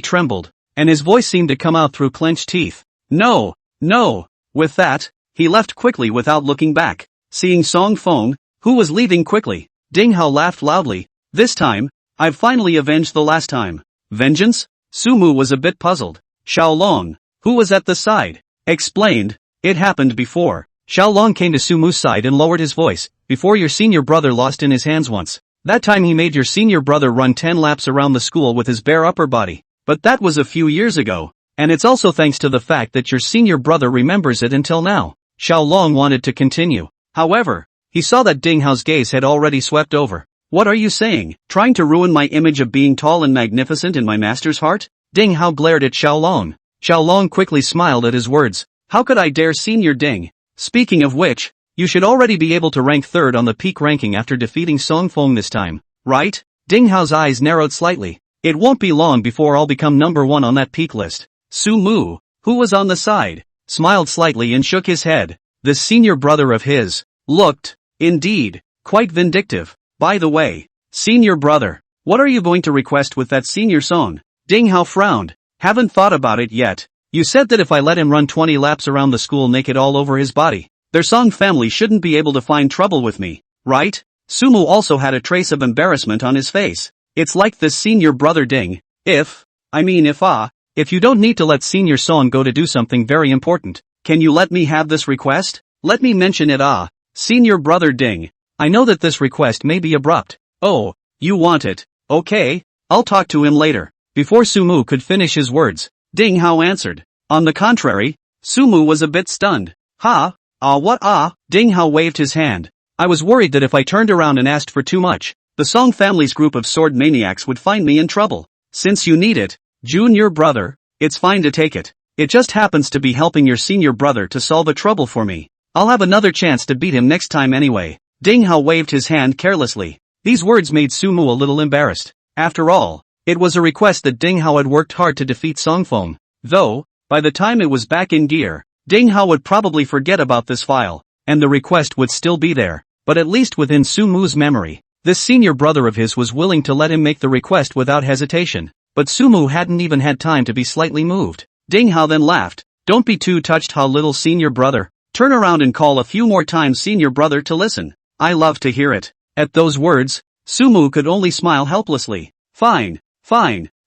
[SPEAKER 1] trembled, and his voice seemed to come out through clenched teeth. No, no. With that, he left quickly without looking back. Seeing Song Feng, who was leaving quickly, Ding Hao laughed loudly. This time, I've finally avenged the last time. Vengeance? Sumu was a bit puzzled. Xiaolong, who was at the side, explained. It happened before. Xiaolong came to Sumu's side and lowered his voice. Before your senior brother lost in his hands once. That time he made your senior brother run 10 laps around the school with his bare upper body. But that was a few years ago. And it's also thanks to the fact that your senior brother remembers it until now. Xiaolong wanted to continue. However, he saw that Ding Hao's gaze had already swept over. What are you saying? Trying to ruin my image of being tall and magnificent in my master's heart? Ding Hao glared at Xiaolong. Xiaolong quickly smiled at his words. How could I dare, Senior Ding? Speaking of which, you should already be able to rank third on the peak ranking after defeating Song Feng this time, right? Ding Hao's eyes narrowed slightly. It won't be long before I'll become number one on that peak list. Su Mu, who was on the side, smiled slightly and shook his head. The senior brother of his looked, indeed, quite vindictive. By the way, senior brother, what are you going to request with that senior song? Ding Hao frowned. Haven't thought about it yet. You said that if I let him run 20 laps around the school naked all over his body, their Song family shouldn't be able to find trouble with me, right? Sumu also had a trace of embarrassment on his face. It's like this senior brother Ding. If you don't need to let senior Song go to do something very important, can you let me have this request? Let me mention it. Senior brother Ding. I know that this request may be abrupt. Oh, you want it? Okay, I'll talk to him later. Before Sumu could finish his words, Ding Hao answered. On the contrary, Sumu was a bit stunned. What? Ding Hao waved his hand. I was worried that if I turned around and asked for too much, the Song family's group of sword maniacs would find me in trouble. Since you need it, junior brother, it's fine to take it. It just happens to be helping your senior brother to solve a trouble for me. I'll have another chance to beat him next time anyway. Ding Hao waved his hand carelessly. These words made Sumu a little embarrassed. After all, it was a request that Ding Hao had worked hard to defeat Song Feng. Though, by the time it was back in gear, Ding Hao would probably forget about this file, and the request would still be there. But at least within Sumu's memory, this senior brother of his was willing to let him make the request without hesitation. But Sumu hadn't even had time to be slightly moved. Ding Hao then laughed. Don't be too touched, little senior brother. Turn around and call a few more times senior brother to listen. I love to hear it. At those words, Sumu could only smile helplessly. Fine.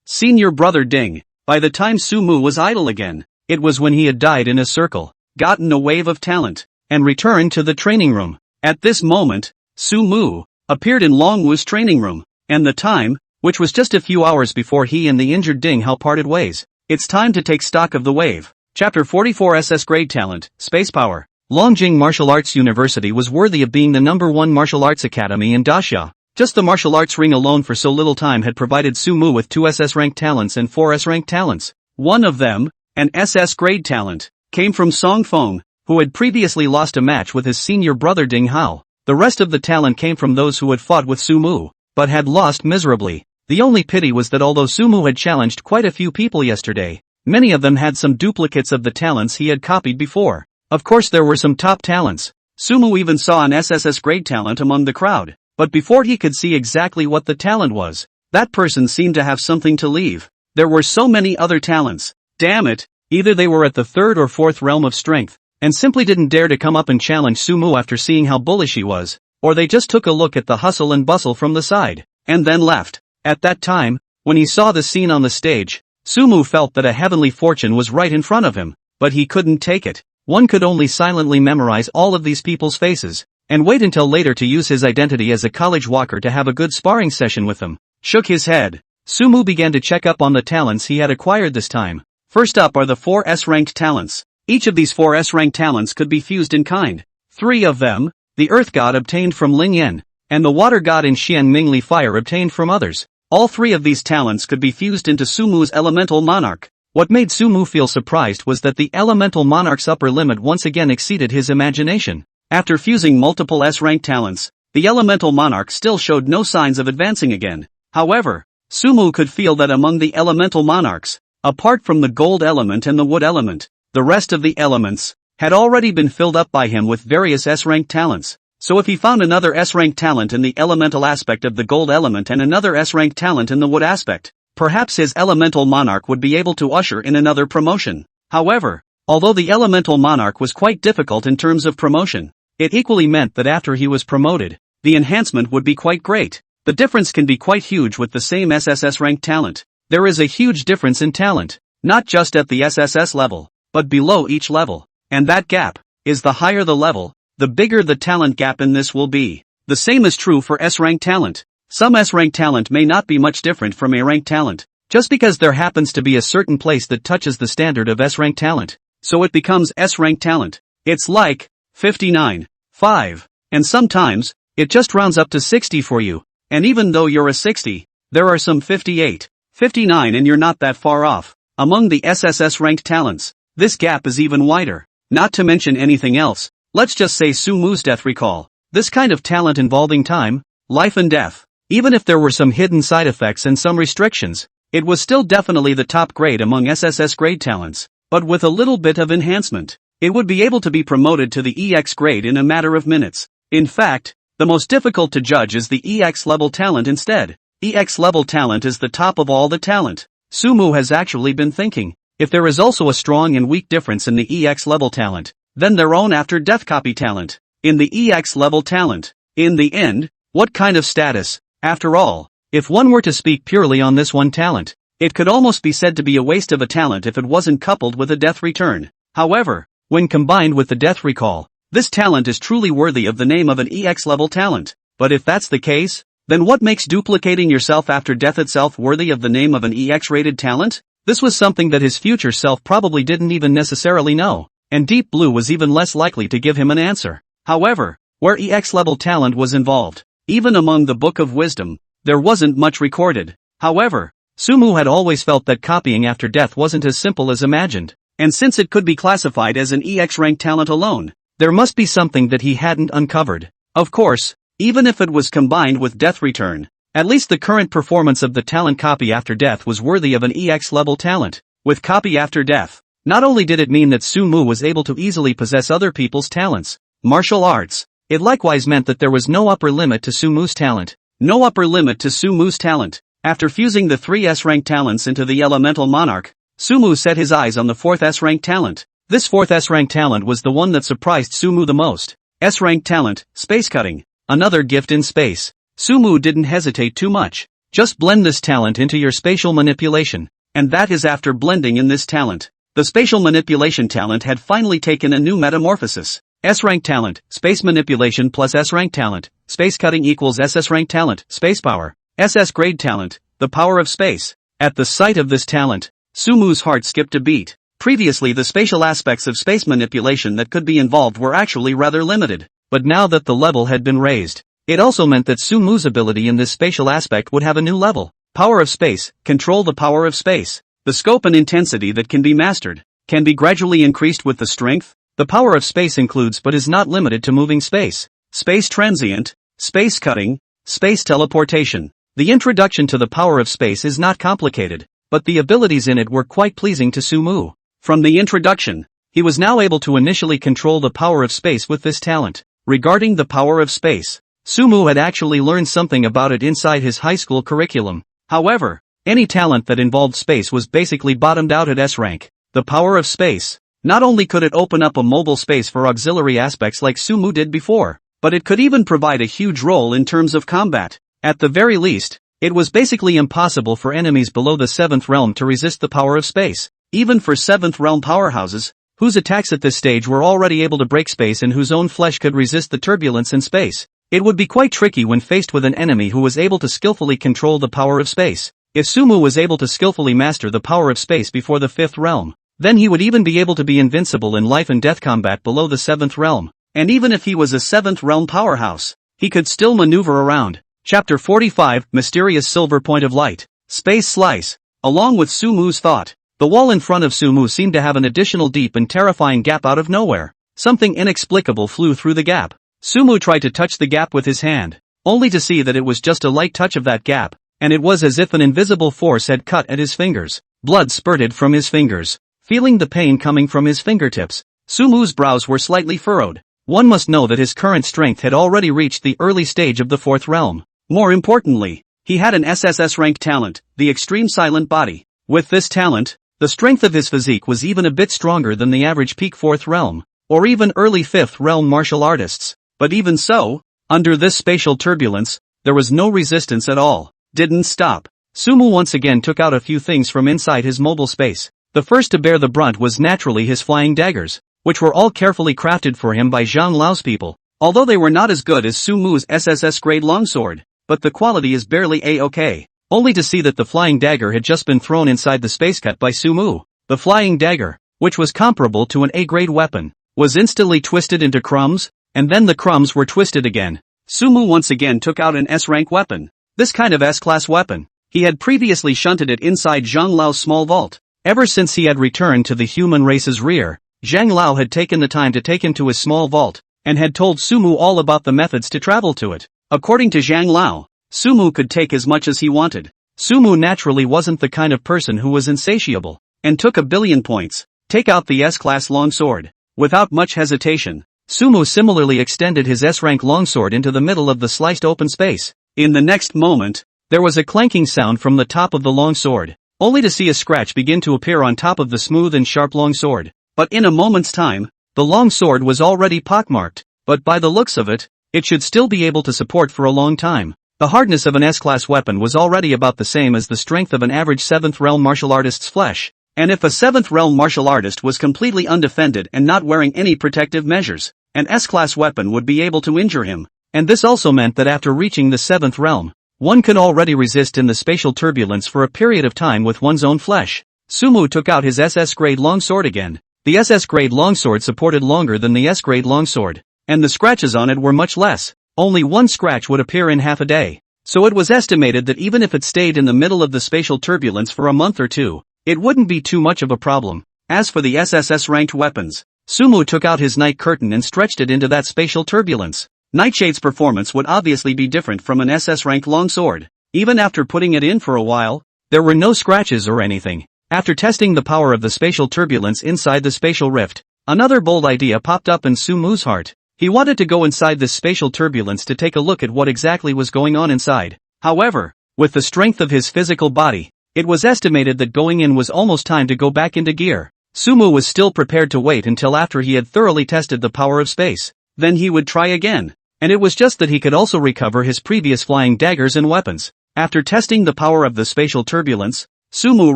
[SPEAKER 1] Senior brother Ding. By the time Sumu was idle again, it was when he had died in a circle, gotten a wave of talent, and returned to the training room. At this moment, Sumu appeared in Longwu's training room, and the time, which was just a few hours before he and the injured Ding Hao parted ways. It's time to take stock of the wave. Chapter 44 SS Grade Talent, Space Power. Longjing Martial Arts University was worthy of being the #1 martial arts academy in Daxia. Just the martial arts ring alone for so little time had provided Sumu with 2 SS rank talents and 4 S rank talents. One of them, an SS grade talent, came from Song Feng, who had previously lost a match with his senior brother Ding Hao. The rest of the talent came from those who had fought with Sumu, but had lost miserably. The only pity was that although Sumu had challenged quite a few people yesterday, many of them had some duplicates of the talents he had copied before. Of course there were some top talents. Sumu even saw an SSS grade talent among the crowd, but before he could see exactly what the talent was, that person seemed to have something to leave. There were so many other talents. Damn it, either they were at the 3rd or 4th realm of strength, and simply didn't dare to come up and challenge Sumu after seeing how bullish he was, or they just took a look at the hustle and bustle from the side, and then left. At that time, when he saw the scene on the stage, Sumu felt that a heavenly fortune was right in front of him, but he couldn't take it. One could only silently memorize all of these people's faces, and wait until later to use his identity as a college walker to have a good sparring session with them. Shook his head. Sumu began to check up on the talents he had acquired this time. First up are the 4 S-ranked talents. Each of these 4 S-ranked talents could be fused in kind. 3 of them, the Earth God obtained from Ling Yan, and the Water God and Xian Mingli Fire obtained from others. All three of these talents could be fused into Sumu's elemental monarch. What made Sumu feel surprised was that the elemental monarch's upper limit once again exceeded his imagination. After fusing multiple S-rank talents, the elemental monarch still showed no signs of advancing again. However, Sumu could feel that among the elemental monarchs, apart from the gold element and the wood element, the rest of the elements had already been filled up by him with various S-rank talents. So if he found another S-rank talent in the elemental aspect of the gold element and another S-rank talent in the wood aspect, perhaps his elemental monarch would be able to usher in another promotion. However, although the elemental monarch was quite difficult in terms of promotion, it equally meant that after he was promoted, the enhancement would be quite great. The difference can be quite huge with the same SSS rank talent. There is a huge difference in talent, not just at the SSS level, but below each level. And that gap is the higher the level, the bigger the talent gap in this will be. The same is true for S-rank talent. Some S-rank talent may not be much different from A-rank talent, just because there happens to be a certain place that touches the standard of S-rank talent, so it becomes S-rank talent. It's like 59, 5, and sometimes it just rounds up to 60 for you, and even though you're a 60, there are some 58, 59 and you're not that far off. Among the SSS ranked talents, this gap is even wider. Not to mention anything else, let's just say Sumu's death recall. This kind of talent involving time, life and death. Even if there were some hidden side effects and some restrictions, it was still definitely the top grade among SSS grade talents, but with a little bit of enhancement, it would be able to be promoted to the EX grade in a matter of minutes. In fact, the most difficult to judge is the EX level talent instead. EX level talent is the top of all the talent. Sumu has actually been thinking, if there is also a strong and weak difference in the EX level talent, then their own after death copy talent, in the EX level talent. In the end, what kind of status? After all, if one were to speak purely on this one talent, it could almost be said to be a waste of a talent if it wasn't coupled with a death return. However, when combined with the death recall, this talent is truly worthy of the name of an EX level talent. But if that's the case, then what makes duplicating yourself after death itself worthy of the name of an EX rated talent? This was something that his future self probably didn't even necessarily know, and Deep Blue was even less likely to give him an answer. However, where EX level talent was involved, even among the Book of Wisdom, there wasn't much recorded. However, Sumu had always felt that copying after death wasn't as simple as imagined, and since it could be classified as an EX rank talent alone, there must be something that he hadn't uncovered. Of course, even if it was combined with death return, at least the current performance of the talent copy after death was worthy of an EX level talent. With copy after death, not only did it mean that Sumu was able to easily possess other people's talents, martial arts, it likewise meant that there was no upper limit to Sumu's talent. No upper limit to Sumu's talent. After fusing the 3 S-rank talents into the Elemental Monarch, Sumu set his eyes on the 4th S-rank talent. This 4th S-rank talent was the one that surprised Sumu the most. S-rank talent, space cutting. Another gift in space. Sumu didn't hesitate too much. Just blend this talent into your spatial manipulation. And that is after blending in this talent. The spatial manipulation talent had finally taken a new metamorphosis. S-rank talent, space manipulation plus S-rank talent, space cutting equals SS rank talent, space power, SS grade talent, the power of space. At the sight of this talent, Sumu's heart skipped a beat. Previously the spatial aspects of space manipulation that could be involved were actually rather limited, but now that the level had been raised, it also meant that Sumu's ability in this spatial aspect would have a new level. Power of space, control the power of space. The scope and intensity that can be mastered, can be gradually increased with the strength. The power of space includes but is not limited to moving space, space transient, space cutting, space teleportation. The introduction to the power of space is not complicated, but the abilities in it were quite pleasing to Sumu. From the introduction, he was now able to initially control the power of space with this talent. Regarding the power of space, Sumu had actually learned something about it inside his high school curriculum. However, any talent that involved space was basically bottomed out at S rank. The power of space. Not only could it open up a mobile space for auxiliary aspects like Sumu did before, but it could even provide a huge role in terms of combat. At the very least, it was basically impossible for enemies below the 7th realm to resist the power of space. Even for 7th realm powerhouses, whose attacks at this stage were already able to break space and whose own flesh could resist the turbulence in space, it would be quite tricky when faced with an enemy who was able to skillfully control the power of space. If Sumu was able to skillfully master the power of space before the 5th realm, then he would even be able to be invincible in life and death combat below the 7th realm. And even if he was a 7th realm powerhouse, he could still maneuver around. Chapter 45, Mysterious Silver Point of Light. Space Slice. Along with Sumu's thought, the wall in front of Sumu seemed to have an additional deep and terrifying gap out of nowhere. Something inexplicable flew through the gap. Sumu tried to touch the gap with his hand, only to see that it was just a light touch of that gap, and it was as if an invisible force had cut at his fingers. Blood spurted from his fingers. Feeling the pain coming from his fingertips, Sumu's brows were slightly furrowed. One must know that his current strength had already reached the early stage of the fourth realm. More importantly, he had an SSS rank talent, the Extreme Silent Body. With this talent, the strength of his physique was even a bit stronger than the average peak 4th realm, or even early 5th realm martial artists. But even so, under this spatial turbulence, there was no resistance at all. Didn't stop. Sumu once again took out a few things from inside his mobile space. The first to bear the brunt was naturally his flying daggers, which were all carefully crafted for him by Zhang Lao's people. Although they were not as good as Sumu's SSS grade longsword, but the quality is barely a-okay. Only to see that the flying dagger had just been thrown inside the space cut by Sumu. The flying dagger, which was comparable to an A-grade weapon, was instantly twisted into crumbs, and then the crumbs were twisted again. Sumu once again took out an S-rank weapon. This kind of S-class weapon, he had previously shunted it inside Zhang Lao's small vault. Ever since he had returned to the human race's rear, Zhang Lao had taken the time to take him to his small vault, and had told Sumu all about the methods to travel to it. According to Zhang Lao, Sumu could take as much as he wanted. Sumu naturally wasn't the kind of person who was insatiable, and took 1,000,000,000 points. Take out the S-class longsword. Without much hesitation, Sumu similarly extended his S-rank longsword into the middle of the sliced open space. In the next moment, there was a clanking sound from the top of the longsword, only to see a scratch begin to appear on top of the smooth and sharp longsword. But in a moment's time, the longsword was already pockmarked, but by the looks of it, it should still be able to support for a long time. The hardness of an S-class weapon was already about the same as the strength of an average 7th realm martial artist's flesh. And if a 7th realm martial artist was completely undefended and not wearing any protective measures, an S-class weapon would be able to injure him. And this also meant that after reaching the 7th realm, one could already resist in the spatial turbulence for a period of time with one's own flesh. Sumu took out his SS grade longsword again. The SS grade longsword supported longer than the S grade longsword, and the scratches on it were much less. Only one scratch would appear in half a day. So it was estimated that even if it stayed in the middle of the spatial turbulence for a month or two, it wouldn't be too much of a problem. As for the SSS ranked weapons, Sumu took out his night curtain and stretched it into that spatial turbulence. Nightshade's performance would obviously be different from an SS rank longsword. Even after putting it in for a while, there were no scratches or anything. After testing the power of the spatial turbulence inside the spatial rift, another bold idea popped up in Sumu's heart. He wanted to go inside this spatial turbulence to take a look at what exactly was going on inside. However, with the strength of his physical body, it was estimated that going in was almost time to go back into gear. Sumu was still prepared to wait until after he had thoroughly tested the power of space. Then he would try again. And it was just that he could also recover his previous flying daggers and weapons. After testing the power of the spatial turbulence, Sumu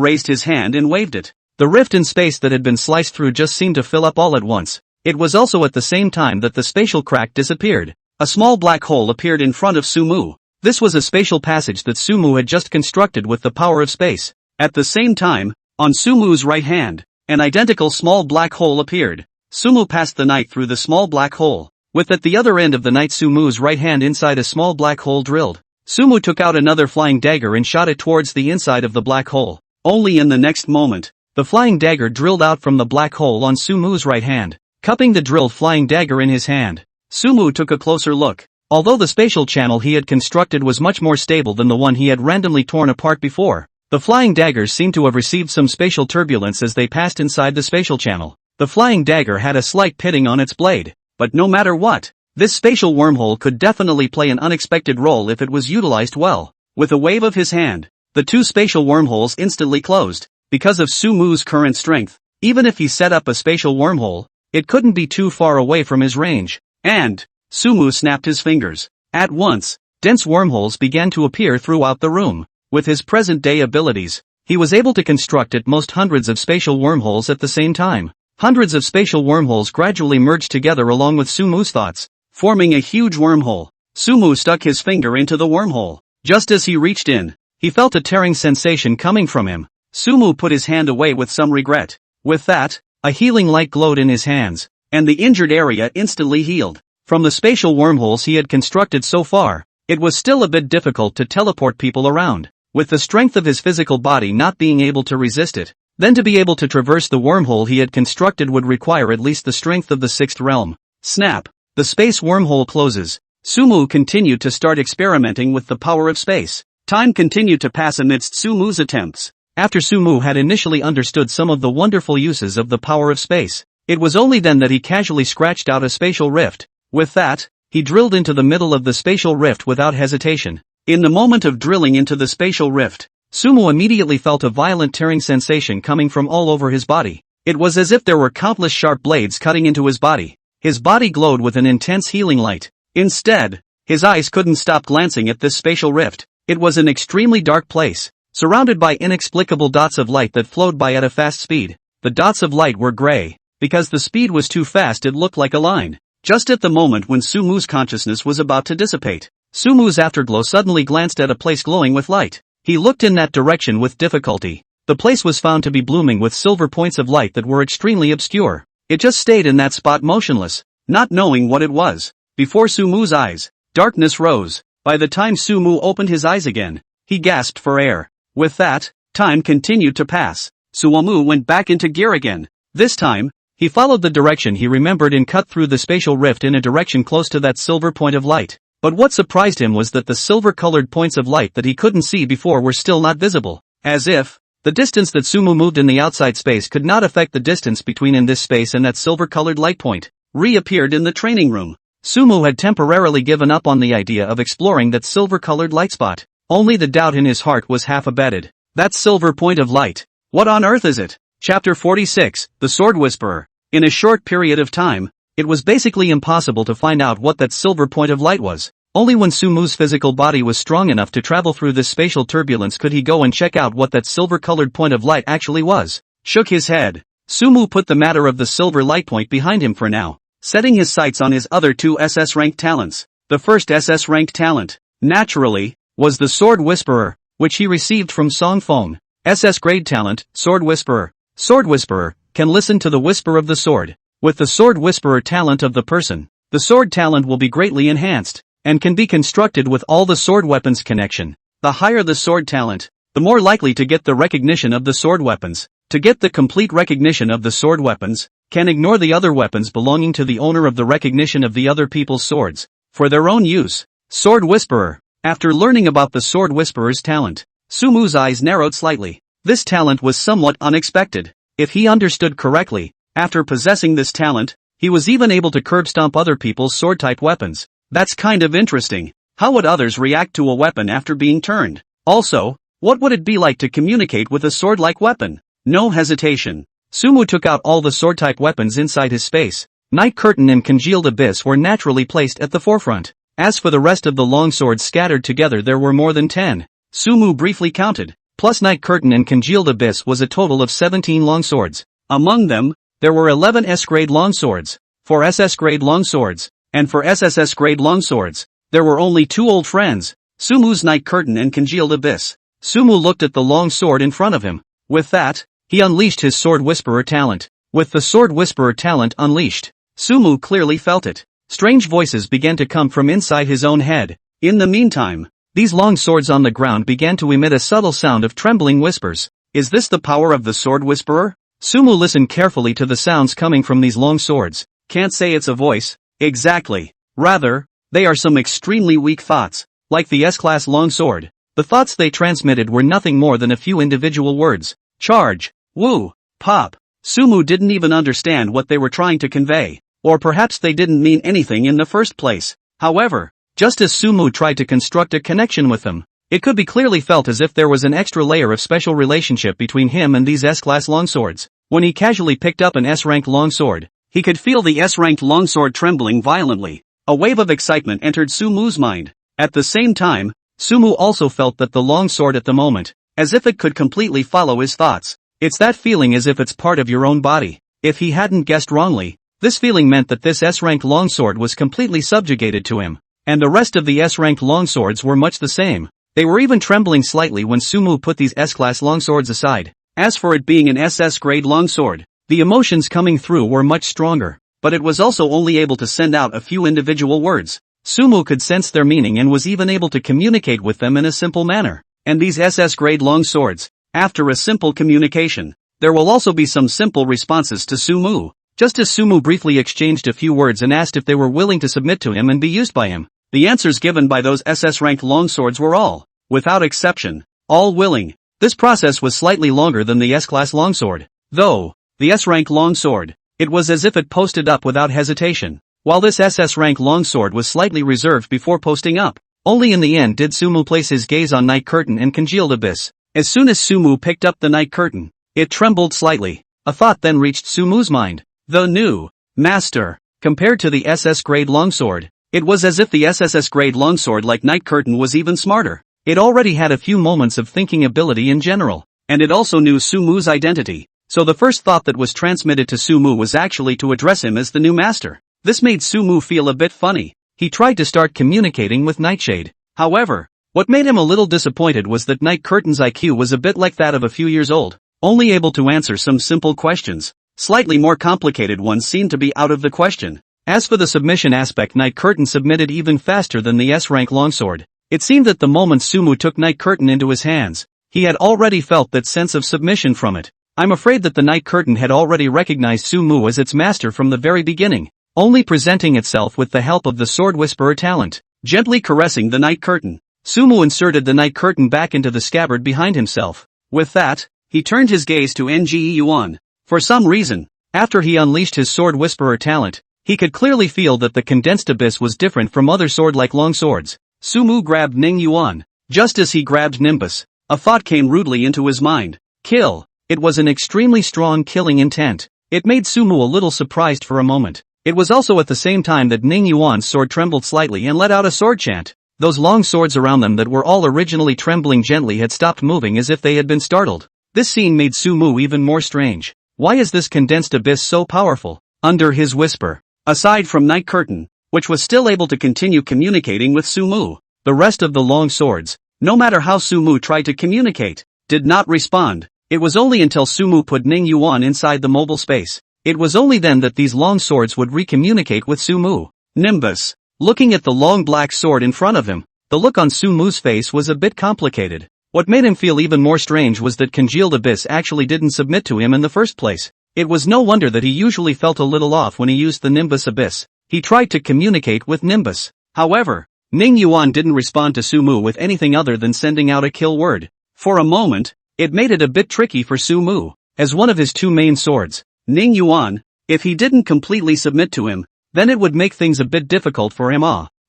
[SPEAKER 1] raised his hand and waved it. The rift in space that had been sliced through just seemed to fill up all at once. It was also at the same time that the spatial crack disappeared. A small black hole appeared in front of Sumu. This was a spatial passage that Sumu had just constructed with the power of space. At the same time, on Sumu's right hand, an identical small black hole appeared. Sumu passed the knight through the small black hole, with at the other end of the knight Sumu's right hand inside a small black hole drilled. Sumu took out another flying dagger and shot it towards the inside of the black hole. Only in the next moment, the flying dagger drilled out from the black hole on Sumu's right hand, cupping the drilled flying dagger in his hand. Sumu took a closer look. Although the spatial channel he had constructed was much more stable than the one he had randomly torn apart before, the flying daggers seemed to have received some spatial turbulence as they passed inside the spatial channel. The flying dagger had a slight pitting on its blade, but no matter what, this spatial wormhole could definitely play an unexpected role if it was utilized well. With a wave of his hand, the two spatial wormholes instantly closed. Because of Sumu's current strength, even if he set up a spatial wormhole, it couldn't be too far away from his range. And Sumu snapped his fingers. At once, dense wormholes began to appear throughout the room. With his present-day abilities, he was able to construct at most hundreds of spatial wormholes at the same time. Hundreds of spatial wormholes gradually merged together along with Sumu's thoughts, forming a huge wormhole. Sumu stuck his finger into the wormhole. Just as he reached in, he felt a tearing sensation coming from him. Sumu put his hand away with some regret. With that, a healing light glowed in his hands, and the injured area instantly healed. From the spatial wormholes he had constructed so far, it was still a bit difficult to teleport people around, with the strength of his physical body not being able to resist it. Then to be able to traverse the wormhole he had constructed would require at least the strength of the sixth realm. Snap! The space wormhole closes. Sumu continued to start experimenting with the power of space. Time continued to pass amidst Sumu's attempts. After Sumu had initially understood some of the wonderful uses of the power of space, it was only then that he casually scratched out a spatial rift. With that, he drilled into the middle of the spatial rift without hesitation. In the moment of drilling into the spatial rift, Sumu immediately felt a violent tearing sensation coming from all over his body. It was as if there were countless sharp blades cutting into his body. His body glowed with an intense healing light. Instead, his eyes couldn't stop glancing at this spatial rift. It was an extremely dark place, surrounded by inexplicable dots of light that flowed by at a fast speed. The dots of light were gray. Because the speed was too fast, it looked like a line. Just at the moment when Sumu's consciousness was about to dissipate, Sumu's afterglow suddenly glanced at a place glowing with light. He looked in that direction with difficulty. The place was found to be blooming with silver points of light that were extremely obscure. It just stayed in that spot motionless, not knowing what it was. Before Sumu's eyes, darkness rose. By the time Sumu opened his eyes again, he gasped for air. With that, time continued to pass. Sumu went back into gear again. This time, he followed the direction he remembered and cut through the spatial rift in a direction close to that silver point of light. But what surprised him was that the silver-colored points of light that he couldn't see before were still not visible. As if the distance that Sumu moved in the outside space could not affect the distance between in this space and that silver-colored light point reappeared in the training room. Sumu had temporarily given up on the idea of exploring that silver-colored light spot. Only the doubt in his heart was half abated. That silver point of light. What on earth is it? Chapter 46, The Sword Whisperer. In a short period of time, it was basically impossible to find out what that silver point of light was. Only when Sumu's physical body was strong enough to travel through this spatial turbulence could he go and check out what that silver-colored point of light actually was. Shook his head. Sumu put the matter of the silver light point behind him for now, setting his sights on his other two SS-ranked talents. The first SS-ranked talent, naturally, was the Sword Whisperer, which he received from Song Phone. SS grade talent, Sword Whisperer. Sword Whisperer can listen to the whisper of the sword. With the Sword Whisperer talent of the person, the sword talent will be greatly enhanced, and can be constructed with all the sword weapons connection. The higher the sword talent, the more likely to get the recognition of the sword weapons. To get the complete recognition of the sword weapons, can ignore the other weapons belonging to the owner of the recognition of the other people's swords, for their own use. Sword Whisperer. After learning about the Sword Whisperer's talent, Sumu's eyes narrowed slightly. This talent was somewhat unexpected. If he understood correctly, after possessing this talent, he was even able to curb stomp other people's sword-type weapons. That's kind of interesting. How would others react to a weapon after being turned? Also, what would it be like to communicate with a sword-like weapon? No hesitation. Sumu took out all the sword-type weapons inside his space. Night Curtain and Congealed Abyss were naturally placed at the forefront. As for the rest of the long swords scattered together, there were more than 10. Sumu briefly counted. Plus Night Curtain and Congealed Abyss was a total of 17 longswords. Among them, there were 11 S-grade longswords, 4 SS-grade longswords, and for SSS-grade longswords, there were only 2 old friends, Sumu's Night Curtain and Congealed Abyss. Sumu looked at the long sword in front of him. With that, he unleashed his Sword Whisperer talent. With the Sword Whisperer talent unleashed, Sumu clearly felt it. Strange voices began to come from inside his own head. In the meantime, these long swords on the ground began to emit a subtle sound of trembling whispers. Is this the power of the Sword Whisperer? Sumu listened carefully to the sounds coming from these long swords. Can't say it's a voice. Exactly. Rather, they are some extremely weak thoughts. Like the S-class longsword, the thoughts they transmitted were nothing more than a few individual words. Charge. Woo. Pop. Sumu didn't even understand what they were trying to convey. Or perhaps they didn't mean anything in the first place. However, just as Sumu tried to construct a connection with them, it could be clearly felt as if there was an extra layer of special relationship between him and these S-class longswords. When he casually picked up an S-ranked longsword, he could feel the S-ranked longsword trembling violently. A wave of excitement entered Sumu's mind. At the same time, Sumu also felt that the longsword at the moment, as if it could completely follow his thoughts. It's that feeling as if it's part of your own body. If he hadn't guessed wrongly, this feeling meant that this S-ranked longsword was completely subjugated to him. And the rest of the S-ranked longswords were much the same. They were even trembling slightly when Sumu put these S-class longswords aside. As for it being an SS-grade longsword, the emotions coming through were much stronger, but it was also only able to send out a few individual words. Sumu could sense their meaning and was even able to communicate with them in a simple manner. And these SS grade long swords, after a simple communication, there will also be some simple responses to Sumu. Just as Sumu briefly exchanged a few words and asked if they were willing to submit to him and be used by him, the answers given by those SS rank longswords were all, without exception, all willing. This process was slightly longer than the S-class longsword. Though, the S-rank longsword, it was as if it posted up without hesitation, while this SS rank longsword was slightly reserved before posting up. Only in the end did Sumu place his gaze on Night Curtain and Congealed Abyss. As soon as Sumu picked up the Night Curtain, it trembled slightly. A thought then reached Sumu's mind. The new master. Compared to the SS grade longsword, it was as if the SSS grade longsword like Night Curtain was even smarter. It already had a few moments of thinking ability in general, and it also knew Sumu's identity. So the first thought that was transmitted to Sumu was actually to address him as the new master. This made Sumu feel a bit funny. He tried to start communicating with Nightshade. However, what made him a little disappointed was that Night Curtain's IQ was a bit like that of a few years old, only able to answer some simple questions. Slightly more complicated ones seemed to be out of the question. As for the submission aspect, Night Curtain submitted even faster than the S-rank longsword. It seemed that the moment Sumu took Night Curtain into his hands, he had already felt that sense of submission from it. I'm afraid that the Night Curtain had already recognized Sumu as its master from the very beginning, only presenting itself with the help of the Sword Whisperer talent. Gently caressing the Night Curtain, Sumu inserted the Night Curtain back into the scabbard behind himself. With that, he turned his gaze to Nge Yuan. For some reason, after he unleashed his Sword Whisperer talent, he could clearly feel that the Condensed Abyss was different from other sword-like longswords. Sumu grabbed Ning Yuan. Just as he grabbed Nimbus, a thought came rudely into his mind. Kill. It was an extremely strong killing intent. It made Sumu a little surprised for a moment. It was also at the same time that Ning Yuan's sword trembled slightly and let out a sword chant. Those long swords around them that were all originally trembling gently had stopped moving as if they had been startled. This scene made Sumu even more strange. Why is this Condensed Abyss so powerful? Under his whisper, aside from Night Curtain, which was still able to continue communicating with Sumu, the rest of the long swords, no matter how Sumu tried to communicate, did not respond. It was only until Sumu put Ning Yuan inside the mobile space. It was only then that these long swords would recommunicate with Sumu. Nimbus. Looking at the long black sword in front of him, the look on Sumu's face was a bit complicated. What made him feel even more strange was that Congealed Abyss actually didn't submit to him in the first place. It was no wonder that he usually felt a little off when he used the Nimbus Abyss. He tried to communicate with Nimbus. However, Ning Yuan didn't respond to Sumu with anything other than sending out a kill word. For a moment, it made it a bit tricky for Sumu. As one of his two main swords, Ning Yuan, if he didn't completely submit to him, then it would make things a bit difficult for him.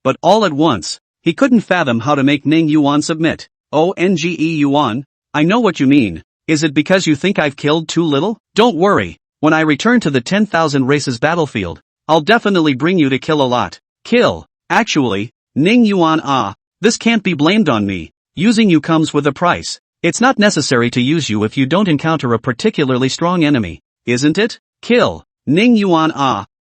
[SPEAKER 1] But all at once, he couldn't fathom how to make Ning Yuan submit. Oh Nge Yuan, I know what you mean. Is it because you think I've killed too little? Don't worry, when I return to the 10,000 races battlefield, I'll definitely bring you to kill a lot. Kill. Actually, Ning Yuan, this can't be blamed on me. Using you comes with a price. It's not necessary to use you if you don't encounter a particularly strong enemy, isn't it? Kill. Ning Yuan,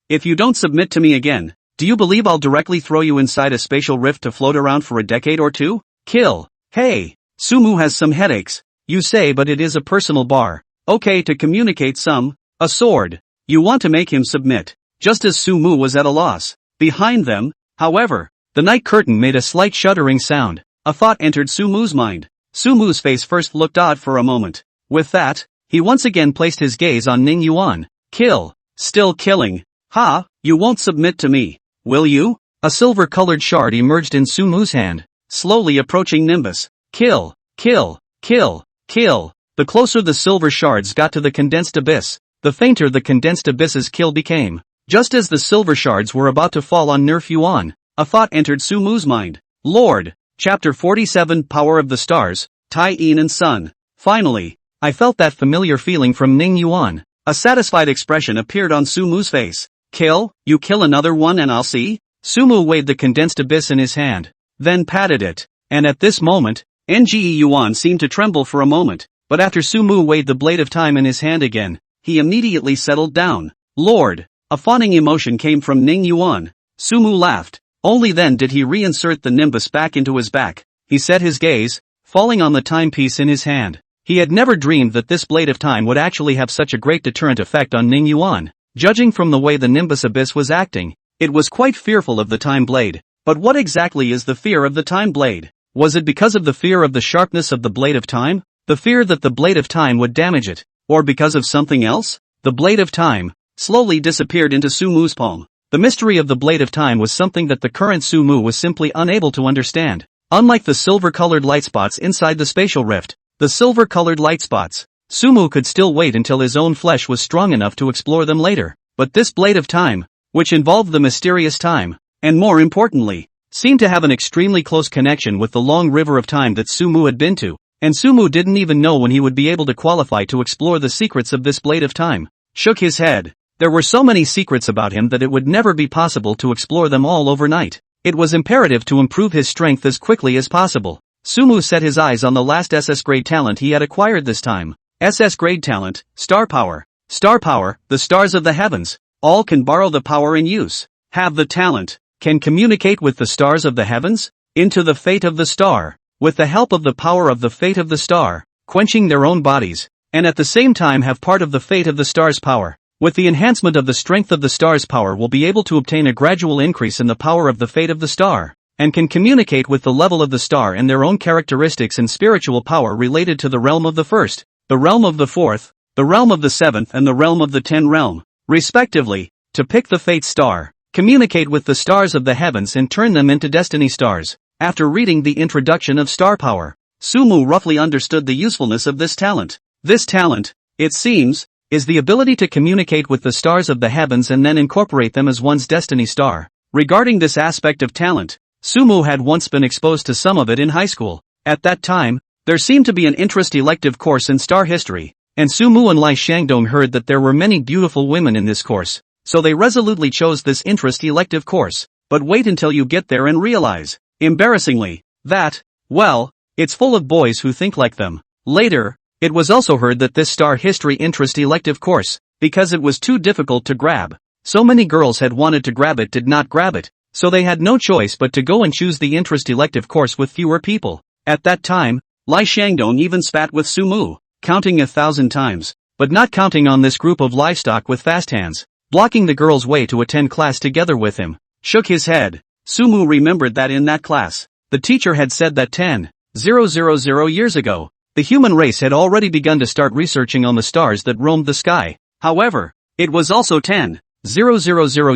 [SPEAKER 1] if you don't submit to me again, do you believe I'll directly throw you inside a spatial rift to float around for a decade or two? Kill. Hey, Sumu has some headaches, you say, but it is a personal bar. Okay, to communicate a sword. You want to make him submit. Just as Sumu was at a loss. Behind them, however, the Night Curtain made a slight shuddering sound. A thought entered Sumu's mind. Sumu's face first looked odd for a moment. With that, he once again placed his gaze on Ning Yuan. Kill. Still killing. Ha, you won't submit to me, will you? A silver-colored shard emerged in Sumu's hand, slowly approaching Nimbus. Kill, kill, kill, kill. The closer the silver shards got to the Condensed Abyss, the fainter the Condensed Abyss's kill became. Just as the silver shards were about to fall on Nerf Yuan, a thought entered Sumu's mind. Lord. Chapter 47 Power of the Stars, Tai-In and Sun. Finally, I felt that familiar feeling from Ning Yuan. A satisfied expression appeared on Sumu's face. Kill? You kill another one and I'll see? Sumu weighed the Condensed Abyss in his hand, then patted it. And at this moment, Nge Yuan seemed to tremble for a moment, but after Sumu weighed the blade of time in his hand again, he immediately settled down. Lord. A fawning emotion came from Ning Yuan. Sumu laughed. Only then did he reinsert the Nimbus back into his back. He set his gaze, falling on the timepiece in his hand. He had never dreamed that this blade of time would actually have such a great deterrent effect on Ning Yuan. Judging from the way the Nimbus Abyss was acting, it was quite fearful of the time blade. But what exactly is the fear of the time blade? Was it because of the fear of the sharpness of the blade of time? The fear that the blade of time would damage it? Or because of something else? The blade of time slowly disappeared into Sumu's palm. The mystery of the blade of time was something that the current Sumu was simply unable to understand. Unlike the silver-colored light spots inside the spatial rift, the silver-colored light spots, Sumu could still wait until his own flesh was strong enough to explore them later. But this blade of time, which involved the mysterious time, and more importantly, seemed to have an extremely close connection with the long river of time that Sumu had been to, and Sumu didn't even know when he would be able to qualify to explore the secrets of this blade of time. Shook his head. There were so many secrets about him that it would never be possible to explore them all overnight. It was imperative to improve his strength as quickly as possible. Sumu set his eyes on the last SS grade talent he had acquired this time. SS grade talent, Star Power. Star Power, the stars of the heavens. All can borrow the power in use. Have the talent. Can communicate with the stars of the heavens? Into the fate of the star. With the help of the power of the fate of the star, quenching their own bodies, and at the same time have part of the fate of the star's power. With the enhancement of the strength of the star's power will be able to obtain a gradual increase in the power of the fate of the star, and can communicate with the level of the star and their own characteristics and spiritual power related to the realm of the first, the realm of the fourth, the realm of the seventh and the realm of the 10 realm, respectively, to pick the fate star, communicate with the stars of the heavens and turn them into destiny stars. After reading the introduction of star power, Sumu roughly understood the usefulness of this talent. This talent, it seems, is the ability to communicate with the stars of the heavens and then incorporate them as one's destiny star. Regarding this aspect of talent, Sumu had once been exposed to some of it in high school. At that time, there seemed to be an interest elective course in star history, and Sumu and Lai Shangdong heard that there were many beautiful women in this course, so they resolutely chose this interest elective course. But wait until you get there and realize, embarrassingly, that, well, it's full of boys who think like them. Later, it was also heard that this star history interest elective course, because it was too difficult to grab, so many girls had wanted to grab it did not grab it, so they had no choice but to go and choose the interest elective course with fewer people. At that time, Lai Shangdong even spat with Sumu, counting 1,000 times, but not counting on this group of livestock with fast hands, blocking the girl's way to attend class together with him. Shook his head. Sumu remembered that in that class, the teacher had said that 10,000 years ago, the human race had already begun to start researching on the stars that roamed the sky. However, it was also 10,000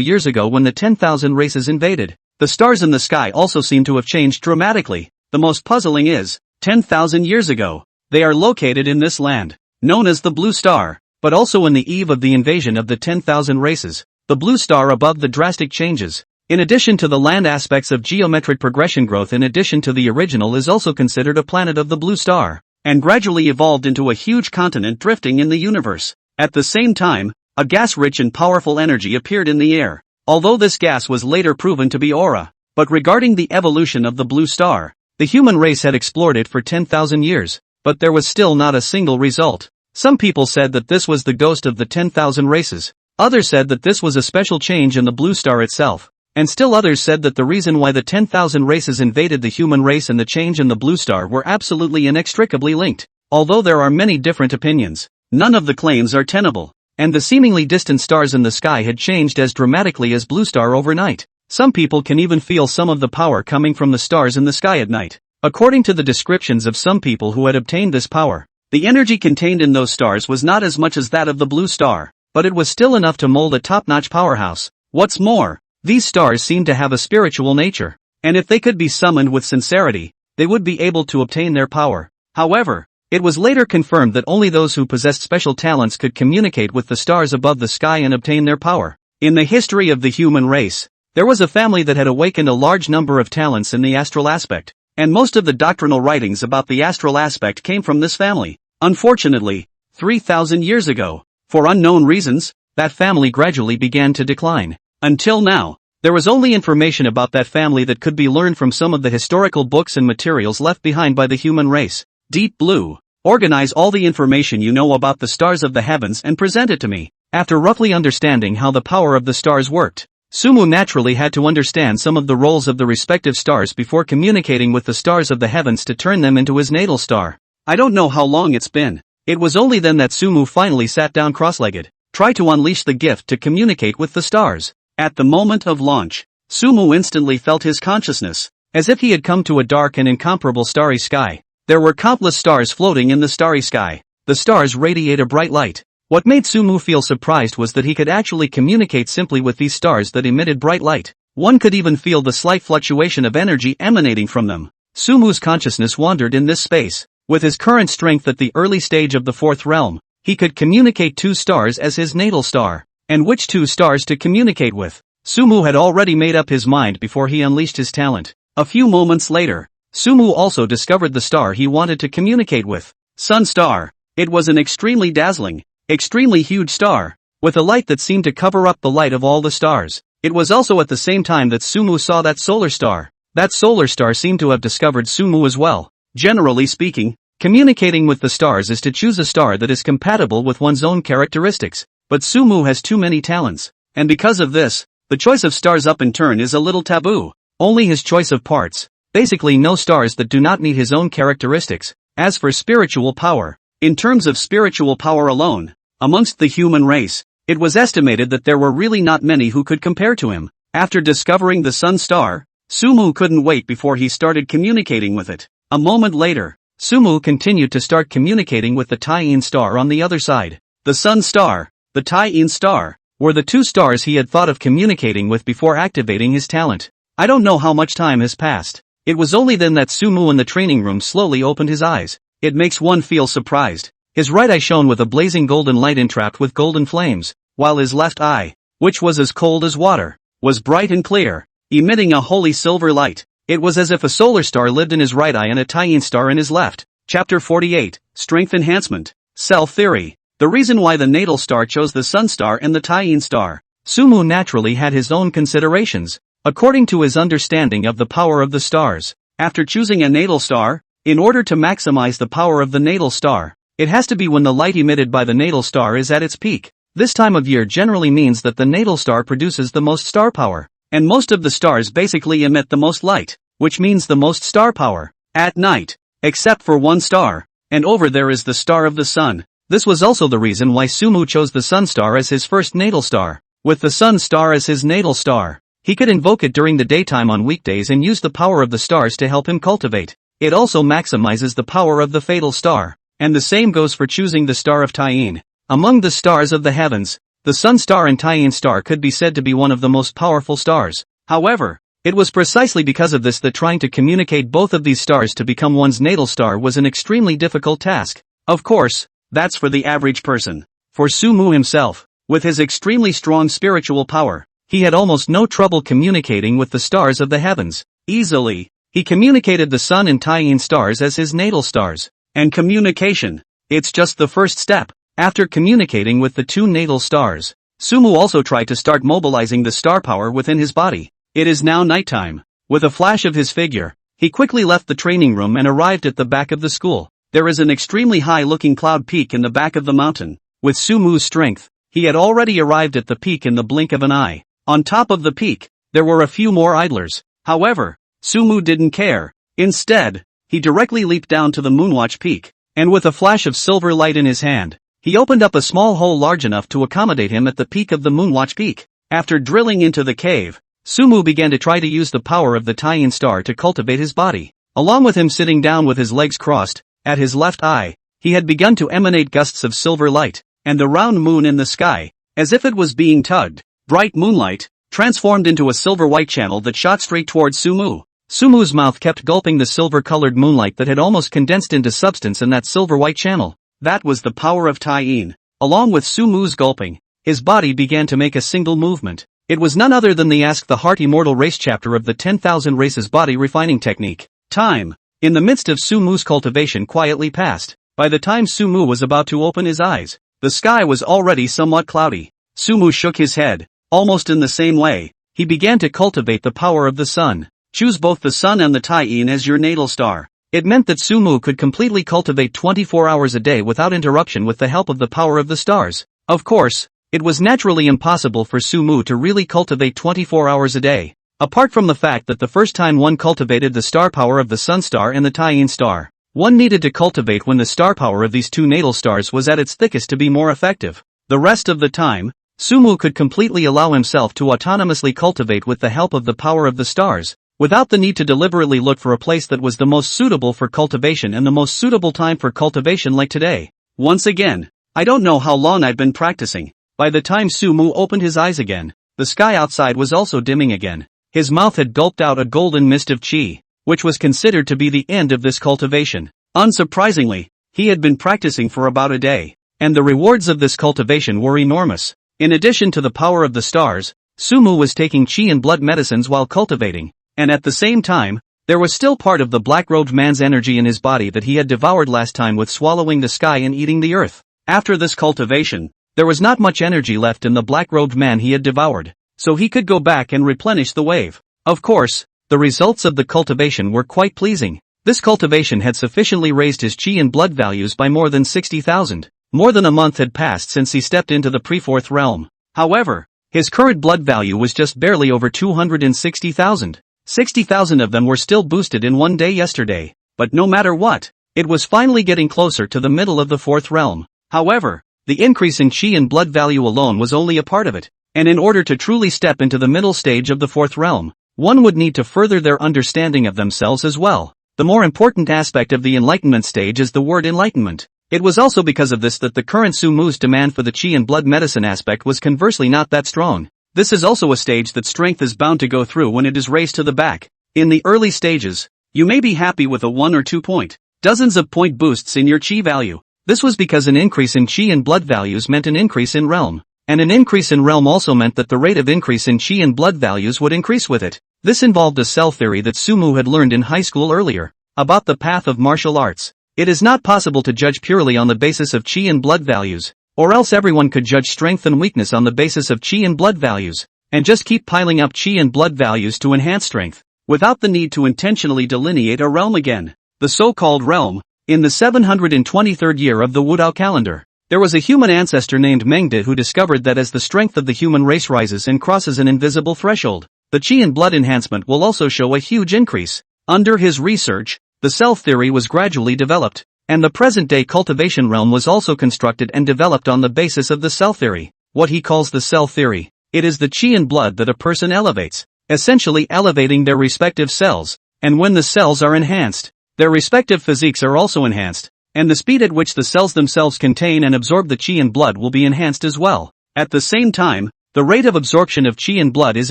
[SPEAKER 1] years ago when the 10,000 races invaded. The stars in the sky also seem to have changed dramatically. The most puzzling is, 10,000 years ago, they are located in this land, known as the Blue Star, but also in the eve of the invasion of the 10,000 races, the Blue Star above the drastic changes. In addition to the land aspects of geometric progression growth in addition to the original is also considered a planet of the Blue Star, and gradually evolved into a huge continent drifting in the universe. At the same time, a gas-rich and powerful energy appeared in the air, although this gas was later proven to be aura. But regarding the evolution of the Blue Star, the human race had explored it for 10,000 years, but there was still not a single result. Some people said that this was the ghost of the 10,000 races, others said that this was a special change in the Blue Star itself, and still others said that the reason why the 10,000 races invaded the human race and the change in the Blue Star were absolutely inextricably linked. Although there are many different opinions, none of the claims are tenable, and the seemingly distant stars in the sky had changed as dramatically as Blue Star overnight. Some people can even feel some of the power coming from the stars in the sky at night. According to the descriptions of some people who had obtained this power, the energy contained in those stars was not as much as that of the Blue Star, but it was still enough to mold a top-notch powerhouse. What's more, these stars seemed to have a spiritual nature, and if they could be summoned with sincerity, they would be able to obtain their power. However, it was later confirmed that only those who possessed special talents could communicate with the stars above the sky and obtain their power. In the history of the human race, there was a family that had awakened a large number of talents in the astral aspect, and most of the doctrinal writings about the astral aspect came from this family. Unfortunately, 3,000 years ago, for unknown reasons, that family gradually began to decline. Until now, there was only information about that family that could be learned from some of the historical books and materials left behind by the human race. Deep Blue, organize all the information you know about the stars of the heavens and present it to me. After roughly understanding how the power of the stars worked, Sumu naturally had to understand some of the roles of the respective stars before communicating with the stars of the heavens to turn them into his natal star. I don't know how long it's been. It was only then that Sumu finally sat down cross-legged, tried to unleash the gift to communicate with the stars. At the moment of launch, Sumu instantly felt his consciousness, as if he had come to a dark and incomparable starry sky. There were countless stars floating in the starry sky. The stars radiate a bright light. What made Sumu feel surprised was that he could actually communicate simply with these stars that emitted bright light. One could even feel the slight fluctuation of energy emanating from them. Sumu's consciousness wandered in this space. With his current strength at the early stage of the fourth realm, he could communicate 2 stars as his natal star. And which 2 stars to communicate with? Sumu had already made up his mind before he unleashed his talent. A few moments later, Sumu also discovered the star he wanted to communicate with. Sun Star. It was an extremely dazzling, extremely huge star, with a light that seemed to cover up the light of all the stars. It was also at the same time that Sumu saw that solar star. That solar star seemed to have discovered Sumu as well. Generally speaking, communicating with the stars is to choose a star that is compatible with one's own characteristics. But Sumu has too many talents, and because of this, the choice of stars up in turn is a little taboo. Only his choice of parts. Basically no stars that do not meet his own characteristics. As for spiritual power, in terms of spiritual power alone, amongst the human race, it was estimated that there were really not many who could compare to him. After discovering the sun star, Sumu couldn't wait before he started communicating with it. A moment later, Sumu continued to start communicating with the Taiyin star on the other side. The sun star, the Taiyin star, were the 2 stars he had thought of communicating with before activating his talent. I don't know how much time has passed. It was only then that Sumu in the training room slowly opened his eyes. It makes one feel surprised. His right eye shone with a blazing golden light entrapped with golden flames, while his left eye, which was as cold as water, was bright and clear, emitting a holy silver light. It was as if a solar star lived in his right eye and a Taiyin star in his left. Chapter 48, Strength Enhancement. Self Theory. The reason why the natal star chose the sun star and the Taiyin star. Sumu naturally had his own considerations, according to his understanding of the power of the stars. After choosing a natal star, in order to maximize the power of the natal star, it has to be when the light emitted by the natal star is at its peak. This time of year generally means that the natal star produces the most star power, and most of the stars basically emit the most light, which means the most star power, at night, except for one star, and over there is the star of the sun. This was also the reason why Sumu chose the sun star as his first natal star. With the sun star as his natal star, he could invoke it during the daytime on weekdays and use the power of the stars to help him cultivate. It also maximizes the power of the fatal star, and the same goes for choosing the star of Taiyin. Among the stars of the heavens, the sun star and Taiyin star could be said to be one of the most powerful stars. However, it was precisely because of this that trying to communicate both of these stars to become one's natal star was an extremely difficult task. Of course, that's for the average person. For Sumu himself, with his extremely strong spiritual power, he had almost no trouble communicating with the stars of the heavens. Easily, he communicated the sun and Taiyin stars as his natal stars. And communication, it's just the first step. After communicating with the 2 natal stars, Sumu also tried to start mobilizing the star power within his body. It is now nighttime. With a flash of his figure, he quickly left the training room and arrived at the back of the school. There is an extremely high-looking cloud peak in the back of the mountain. With Sumu's strength, he had already arrived at the peak in the blink of an eye. On top of the peak, there were a few more idlers. However, Sumu didn't care. Instead, he directly leaped down to the Moonwatch Peak, and with a flash of silver light in his hand, he opened up a small hole large enough to accommodate him at the peak of the Moonwatch Peak. After drilling into the cave, Sumu began to try to use the power of the Taiyin star to cultivate his body. Along with him sitting down with his legs crossed, at his left eye, he had begun to emanate gusts of silver light, and the round moon in the sky, as if it was being tugged, bright moonlight, transformed into a silver-white channel that shot straight towards Sumu. Sumu's mouth kept gulping the silver-colored moonlight that had almost condensed into substance in that silver-white channel. That was the power of Taiyin. Along with Sumu's gulping, his body began to make a single movement. It was none other than the Ask the Heart Immortal Race chapter of the 10,000 Races Body Refining Technique. Time, in the midst of Sumu's cultivation, quietly passed. By the time Sumu was about to open his eyes, the sky was already somewhat cloudy. Sumu shook his head. Almost in the same way, he began to cultivate the power of the sun. Choose both the sun and the Taiyin as your natal star. It meant that Sumu could completely cultivate 24 hours a day without interruption with the help of the power of the stars. Of course, it was naturally impossible for Sumu to really cultivate 24 hours a day. Apart from the fact that the first time one cultivated the star power of the sun star and the Taiyin star, one needed to cultivate when the star power of these 2 natal stars was at its thickest to be more effective. The rest of the time, Sumu could completely allow himself to autonomously cultivate with the help of the power of the stars, without the need to deliberately look for a place that was the most suitable for cultivation and the most suitable time for cultivation like today. Once again, I don't know how long I'd been practicing. By the time Sumu opened his eyes again, the sky outside was also dimming again. His mouth had gulped out a golden mist of chi, which was considered to be the end of this cultivation. Unsurprisingly, he had been practicing for about a day, and the rewards of this cultivation were enormous. In addition to the power of the stars, Sumu was taking chi and blood medicines while cultivating, and at the same time, there was still part of the black-robed man's energy in his body that he had devoured last time with swallowing the sky and eating the earth. After this cultivation, there was not much energy left in the black-robed man he had devoured, so he could go back and replenish the wave. Of course, the results of the cultivation were quite pleasing. This cultivation had sufficiently raised his chi and blood values by more than 60,000. More than a month had passed since he stepped into the pre-fourth realm. However, his current blood value was just barely over 260,000. 60,000 of them were still boosted in one day yesterday, but no matter what, it was finally getting closer to the middle of the fourth realm. However, the increase in chi and blood value alone was only a part of it, and in order to truly step into the middle stage of the fourth realm, one would need to further their understanding of themselves as well. The more important aspect of the enlightenment stage is the word enlightenment. It was also because of this that the current Sumu's demand for the chi and blood medicine aspect was conversely not that strong. This is also a stage that strength is bound to go through when it is raised to the back. In the early stages, you may be happy with a 1 or 2 point, dozens of point boosts in your chi value. This was because an increase in chi and blood values meant an increase in realm, and an increase in realm also meant that the rate of increase in chi and blood values would increase with it. This involved a cell theory that Sumu had learned in high school earlier, about the path of martial arts. It is not possible to judge purely on the basis of chi and blood values, or else everyone could judge strength and weakness on the basis of chi and blood values, and just keep piling up chi and blood values to enhance strength, without the need to intentionally delineate a realm again. The so-called realm. In the 723rd year of the Wudao calendar, there was a human ancestor named Manhwaedit who discovered that as the strength of the human race rises and crosses an invisible threshold, the chi and blood enhancement will also show a huge increase. Under his research, the cell theory was gradually developed, and the present-day cultivation realm was also constructed and developed on the basis of the cell theory. What he calls the cell theory. It is the chi and blood that a person elevates, essentially elevating their respective cells, and when the cells are enhanced, their respective physiques are also enhanced, and the speed at which the cells themselves contain and absorb the chi and blood will be enhanced as well. At the same time, the rate of absorption of chi and blood is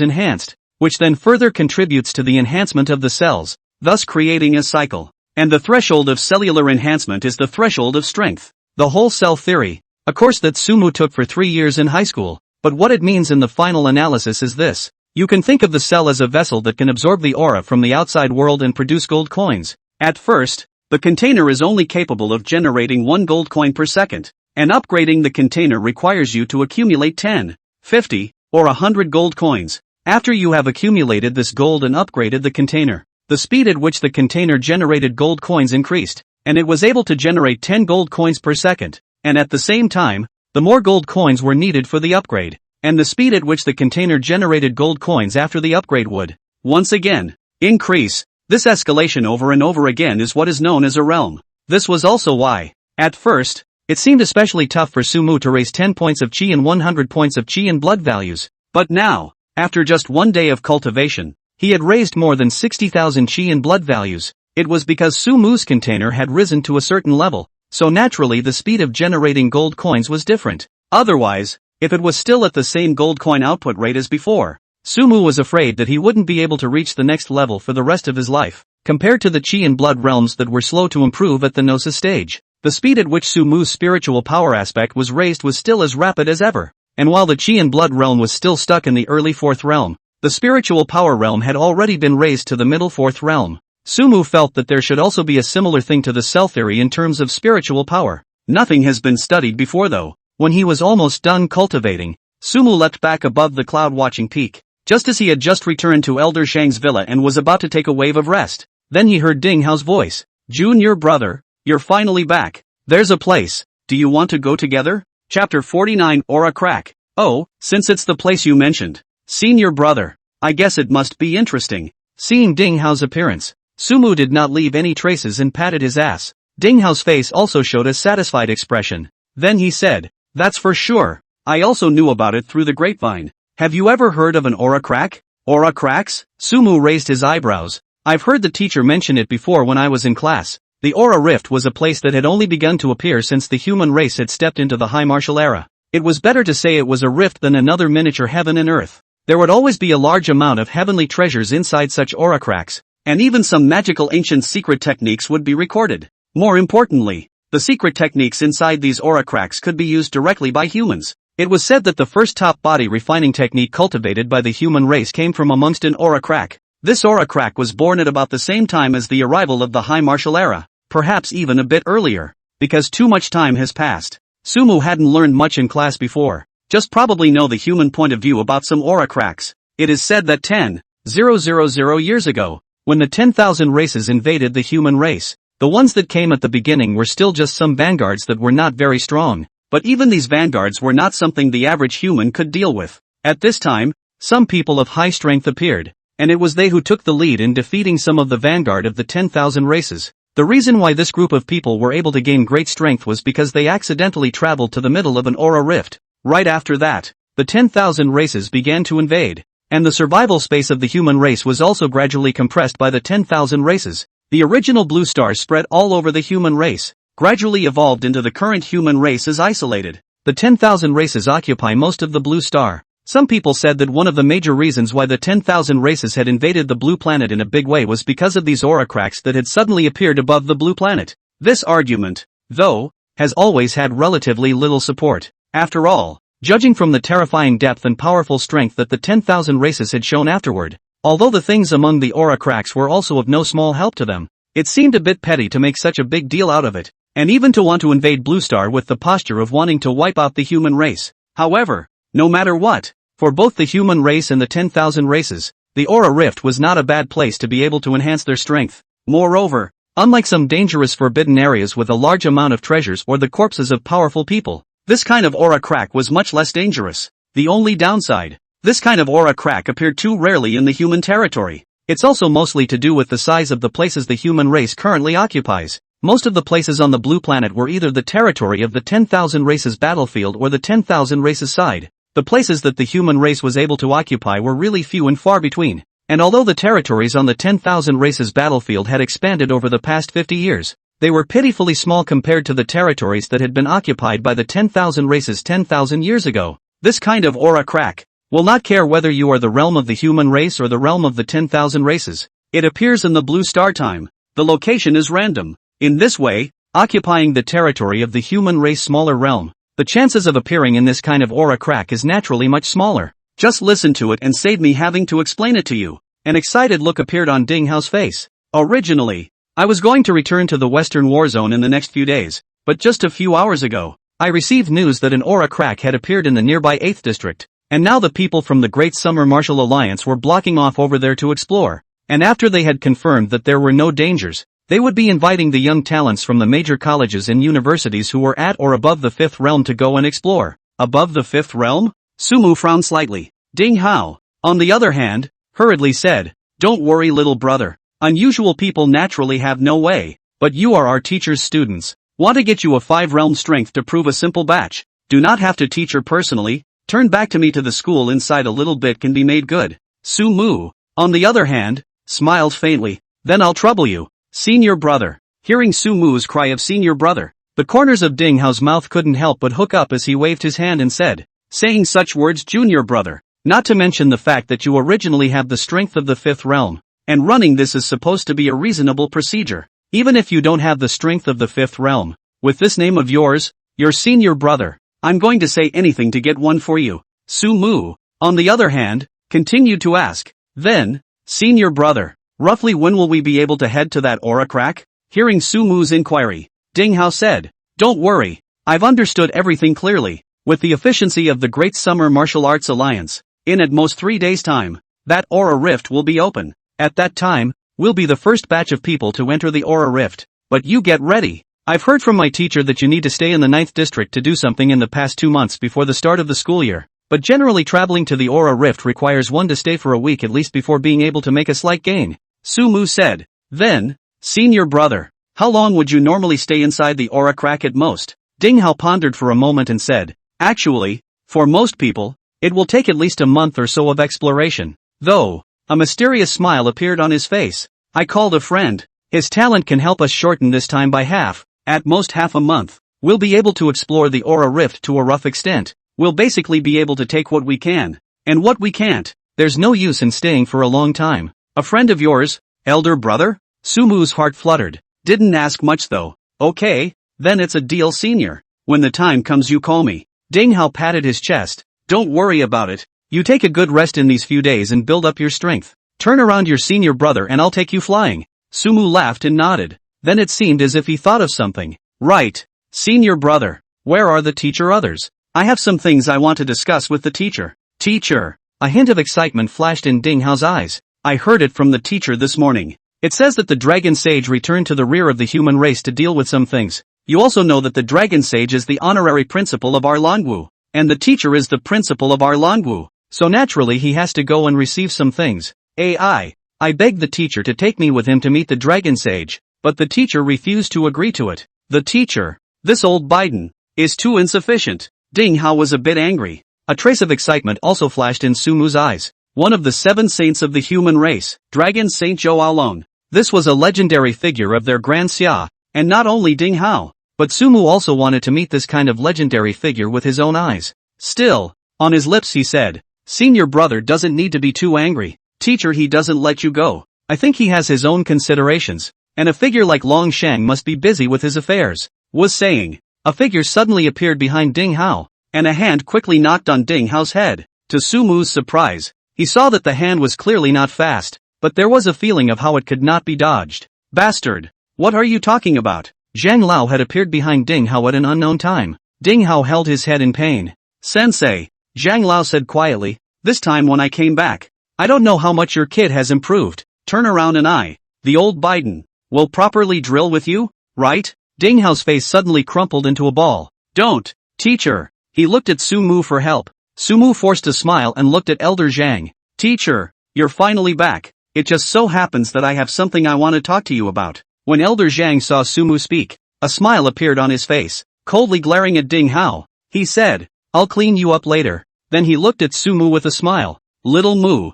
[SPEAKER 1] enhanced, which then further contributes to the enhancement of the cells, thus creating a cycle. And the threshold of cellular enhancement is the threshold of strength. The whole cell theory, a course that Sumu took for 3 years in high school, but what it means in the final analysis is this. You can think of the cell as a vessel that can absorb the aura from the outside world and produce gold coins. At first, the container is only capable of generating 1 gold coin per second, and upgrading the container requires you to accumulate 10, 50, or 100 gold coins. After you have accumulated this gold and upgraded the container, the speed at which the container generated gold coins increased, and it was able to generate 10 gold coins per second, and at the same time, the more gold coins were needed for the upgrade, and the speed at which the container generated gold coins after the upgrade would, once again, increase. This escalation over and over again is what is known as a realm. This was also why, at first, it seemed especially tough for Sumu to raise 10 points of chi and 100 points of chi and blood values, but now, after just 1 day of cultivation, he had raised more than 60,000 chi and blood values. It was because Sumu's container had risen to a certain level, so naturally the speed of generating gold coins was different. Otherwise, if it was still at the same gold coin output rate as before, Sumu was afraid that he wouldn't be able to reach the next level for the rest of his life. Compared to the chi and blood realms that were slow to improve at the Gnosis stage, the speed at which Sumu's spiritual power aspect was raised was still as rapid as ever. And while the chi and blood realm was still stuck in the early fourth realm, the spiritual power realm had already been raised to the middle fourth realm. Sumu felt that there should also be a similar thing to the cell theory in terms of spiritual power. Nothing has been studied before though. When he was almost done cultivating, Sumu leapt back above the cloud-watching peak, just as he had just returned to Elder Shang's villa and was about to take a wave of rest. Then he heard Ding Hao's voice. "Junior brother, you're finally back. There's a place. Do you want to go together?" Chapter 49 Aura Crack. "Oh, since it's the place you mentioned. Senior brother, I guess it must be interesting." Seeing Ding Hao's appearance, Sumu did not leave any traces and patted his ass. Ding Hao's face also showed a satisfied expression. Then he said, "That's for sure. I also knew about it through the grapevine. Have you ever heard of an aura crack? Aura cracks? Sumu raised his eyebrows. I've heard the teacher mention it before when I was in class. The aura rift was a place that had only begun to appear since the human race had stepped into the high martial era. It was better to say it was a rift than another miniature heaven and earth. There would always be a large amount of heavenly treasures inside such aura cracks, and even some magical ancient secret techniques would be recorded. More importantly, the secret techniques inside these aura cracks could be used directly by humans. It was said that the first top body refining technique cultivated by the human race came from amongst an aura crack. This aura crack was born at about the same time as the arrival of the high martial era, perhaps even a bit earlier, because too much time has passed. Sumu hadn't learned much in class before, just probably know the human point of view about some aura cracks. It is said that 10,000 years ago, when the 10,000 races invaded the human race, the ones that came at the beginning were still just some vanguards that were not very strong, but even these vanguards were not something the average human could deal with. At this time, some people of high strength appeared, and it was they who took the lead in defeating some of the vanguard of the 10,000 races. The reason why this group of people were able to gain great strength was because they accidentally traveled to the middle of an aura rift. Right after that, the 10,000 races began to invade, and the survival space of the human race was also gradually compressed by the 10,000 races. The original blue star spread all over the human race, gradually evolved into the current human race as isolated. The 10,000 races occupy most of the blue star. Some people said that one of the major reasons why the 10,000 races had invaded the blue planet in a big way was because of these aura cracks that had suddenly appeared above the blue planet. This argument, though, has always had relatively little support. After all, judging from the terrifying depth and powerful strength that the 10,000 races had shown afterward, although the things among the aura cracks were also of no small help to them, it seemed a bit petty to make such a big deal out of it, and even to want to invade Blue Star with the posture of wanting to wipe out the human race. However, no matter what, for both the human race and the 10,000 races, the aura rift was not a bad place to be able to enhance their strength. Moreover, unlike some dangerous forbidden areas with a large amount of treasures or the corpses of powerful people, this kind of aura crack was much less dangerous. The only downside, this kind of aura crack appeared too rarely in the human territory. It's also mostly to do with the size of the places the human race currently occupies. Most of the places on the blue planet were either the territory of the 10,000 races battlefield or the 10,000 races side. The places that the human race was able to occupy were really few and far between, and although the territories on the 10,000 races battlefield had expanded over the past 50 years, they were pitifully small compared to the territories that had been occupied by the 10,000 races 10,000 years ago. This kind of aura crack will not care whether you are the realm of the human race or the realm of the 10,000 races. It appears in the blue star time. The location is random. In this way, occupying the territory of the human race smaller realm, the chances of appearing in this kind of aura crack is naturally much smaller. Just listen to it and save me having to explain it to you. An excited look appeared on Ding Hao's face. Originally, I was going to return to the Western War Zone in the next few days, but just a few hours ago, I received news that an aura crack had appeared in the nearby 8th district, and now the people from the Great Summer Martial Alliance were blocking off over there to explore, and after they had confirmed that there were no dangers, they would be inviting the young talents from the major colleges and universities who were at or above the 5th realm to go and explore. Above the 5th realm? Sumu frowned slightly. Ding Hao, on the other hand, hurriedly said, "Don't worry, little brother. Unusual people naturally have no way, but you are our teacher's students. Want to get you a 5-realm strength to prove a simple batch. Do not have to teach her personally. Turn back to me to the school inside a little bit can be made good." Sumu, on the other hand, smiled faintly. "Then I'll trouble you, senior brother." Hearing Sumu's cry of senior brother, the corners of Ding Hao's mouth couldn't help but hook up as he waved his hand and said, "Saying such words, junior brother, not to mention the fact that you originally have the strength of the 5th realm, and running this is supposed to be a reasonable procedure. Even if you don't have the strength of the 5th realm, with this name of yours, your senior brother, I'm going to say anything to get one for you." Sumu, on the other hand, continued to ask, "Then, senior brother, roughly when will we be able to head to that aura crack?" Hearing Sumu's inquiry, Ding Hao said, "Don't worry, I've understood everything clearly. With the efficiency of the Great Summer Martial Arts Alliance, in at most 3 days' time, that aura rift will be open. At that time, we'll be the first batch of people to enter the aura rift. But you get ready. I've heard from my teacher that you need to stay in the 9th district to do something in the past 2 months before the start of the school year. But generally traveling to the aura rift requires one to stay for a week at least before being able to make a slight gain." Sumu said, "Then, senior brother, how long would you normally stay inside the aura crack at most?" Ding Hao pondered for a moment and said, "Actually, For most people, it will take at least a month or so of exploration. Though, a mysterious smile appeared on his face. I called a friend. His talent can help us shorten this time by half, at most half a month. We'll be able to explore the aura rift to a rough extent. We'll basically be able to take what we can. And what we can't, there's no use in staying for a long time. A friend of yours? Elder brother? Sumu's heart fluttered. Didn't ask much though. Okay, then it's a deal, senior. When the time comes you call me. Ding Hao patted his chest. Don't worry about it. You take a good rest in these few days and build up your strength. Turn around your senior brother and I'll take you flying. Sumu laughed and nodded. Then it seemed as if he thought of something. Right. Senior brother. Where are the teacher others? I have some things I want to discuss with the teacher. Teacher. A hint of excitement flashed in Ding Hao's eyes. I heard it from the teacher this morning. It says that the Dragon Sage returned to the rear of the human race to deal with some things. You also know that the Dragon Sage is the honorary principal of our Longwu. And the teacher is the principal of our Longwu. So naturally he has to go and receive some things. I begged the teacher to take me with him to meet the Dragon Sage, but the teacher refused to agree to it. The teacher, this old Biden, is too insufficient. Ding Hao was a bit angry. A trace of excitement also flashed in Sumu's eyes. One of the 7 saints of the human race, Dragon Saint Zhou Aolong. This was a legendary figure of their Grand Xia, and not only Ding Hao, but Sumu also wanted to meet this kind of legendary figure with his own eyes. Still, on his lips he said, Senior brother doesn't need to be too angry. Teacher, he doesn't let you go. I think he has his own considerations, and a figure like Long Shang must be busy with his affairs. Was saying, a figure suddenly appeared behind Ding Hao, and a hand quickly knocked on Ding Hao's head. To Sumu's surprise, he saw that the hand was clearly not fast, but there was a feeling of how it could not be dodged. Bastard! What are you talking about? Zhang Lao had appeared behind Ding Hao at an unknown time. Ding Hao held his head in pain. Sensei, Zhang Lao said quietly, this time when I came back, I don't know how much your kid has improved. Turn around and the old Biden, will properly drill with you, right? Ding Hao's face suddenly crumpled into a ball. Don't, teacher. He looked at Sumu for help. Sumu forced a smile and looked at Elder Zhang. Teacher, you're finally back. It just so happens that I have something I want to talk to you about. When Elder Zhang saw Sumu speak, a smile appeared on his face. Coldly glaring at Ding Hao, he said, I'll clean you up later. Then he looked at Sumu with a smile. Little Mu.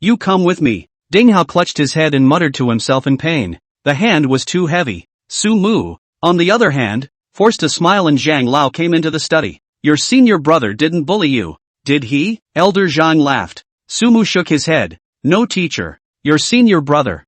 [SPEAKER 1] You come with me. Ding Hao clutched his head and muttered to himself in pain. The hand was too heavy. Sumu, on the other hand, forced a smile and Zhang Lao came into the study. Your senior brother didn't bully you, did he? Elder Zhang laughed. Sumu shook his head. No, teacher. Your senior brother,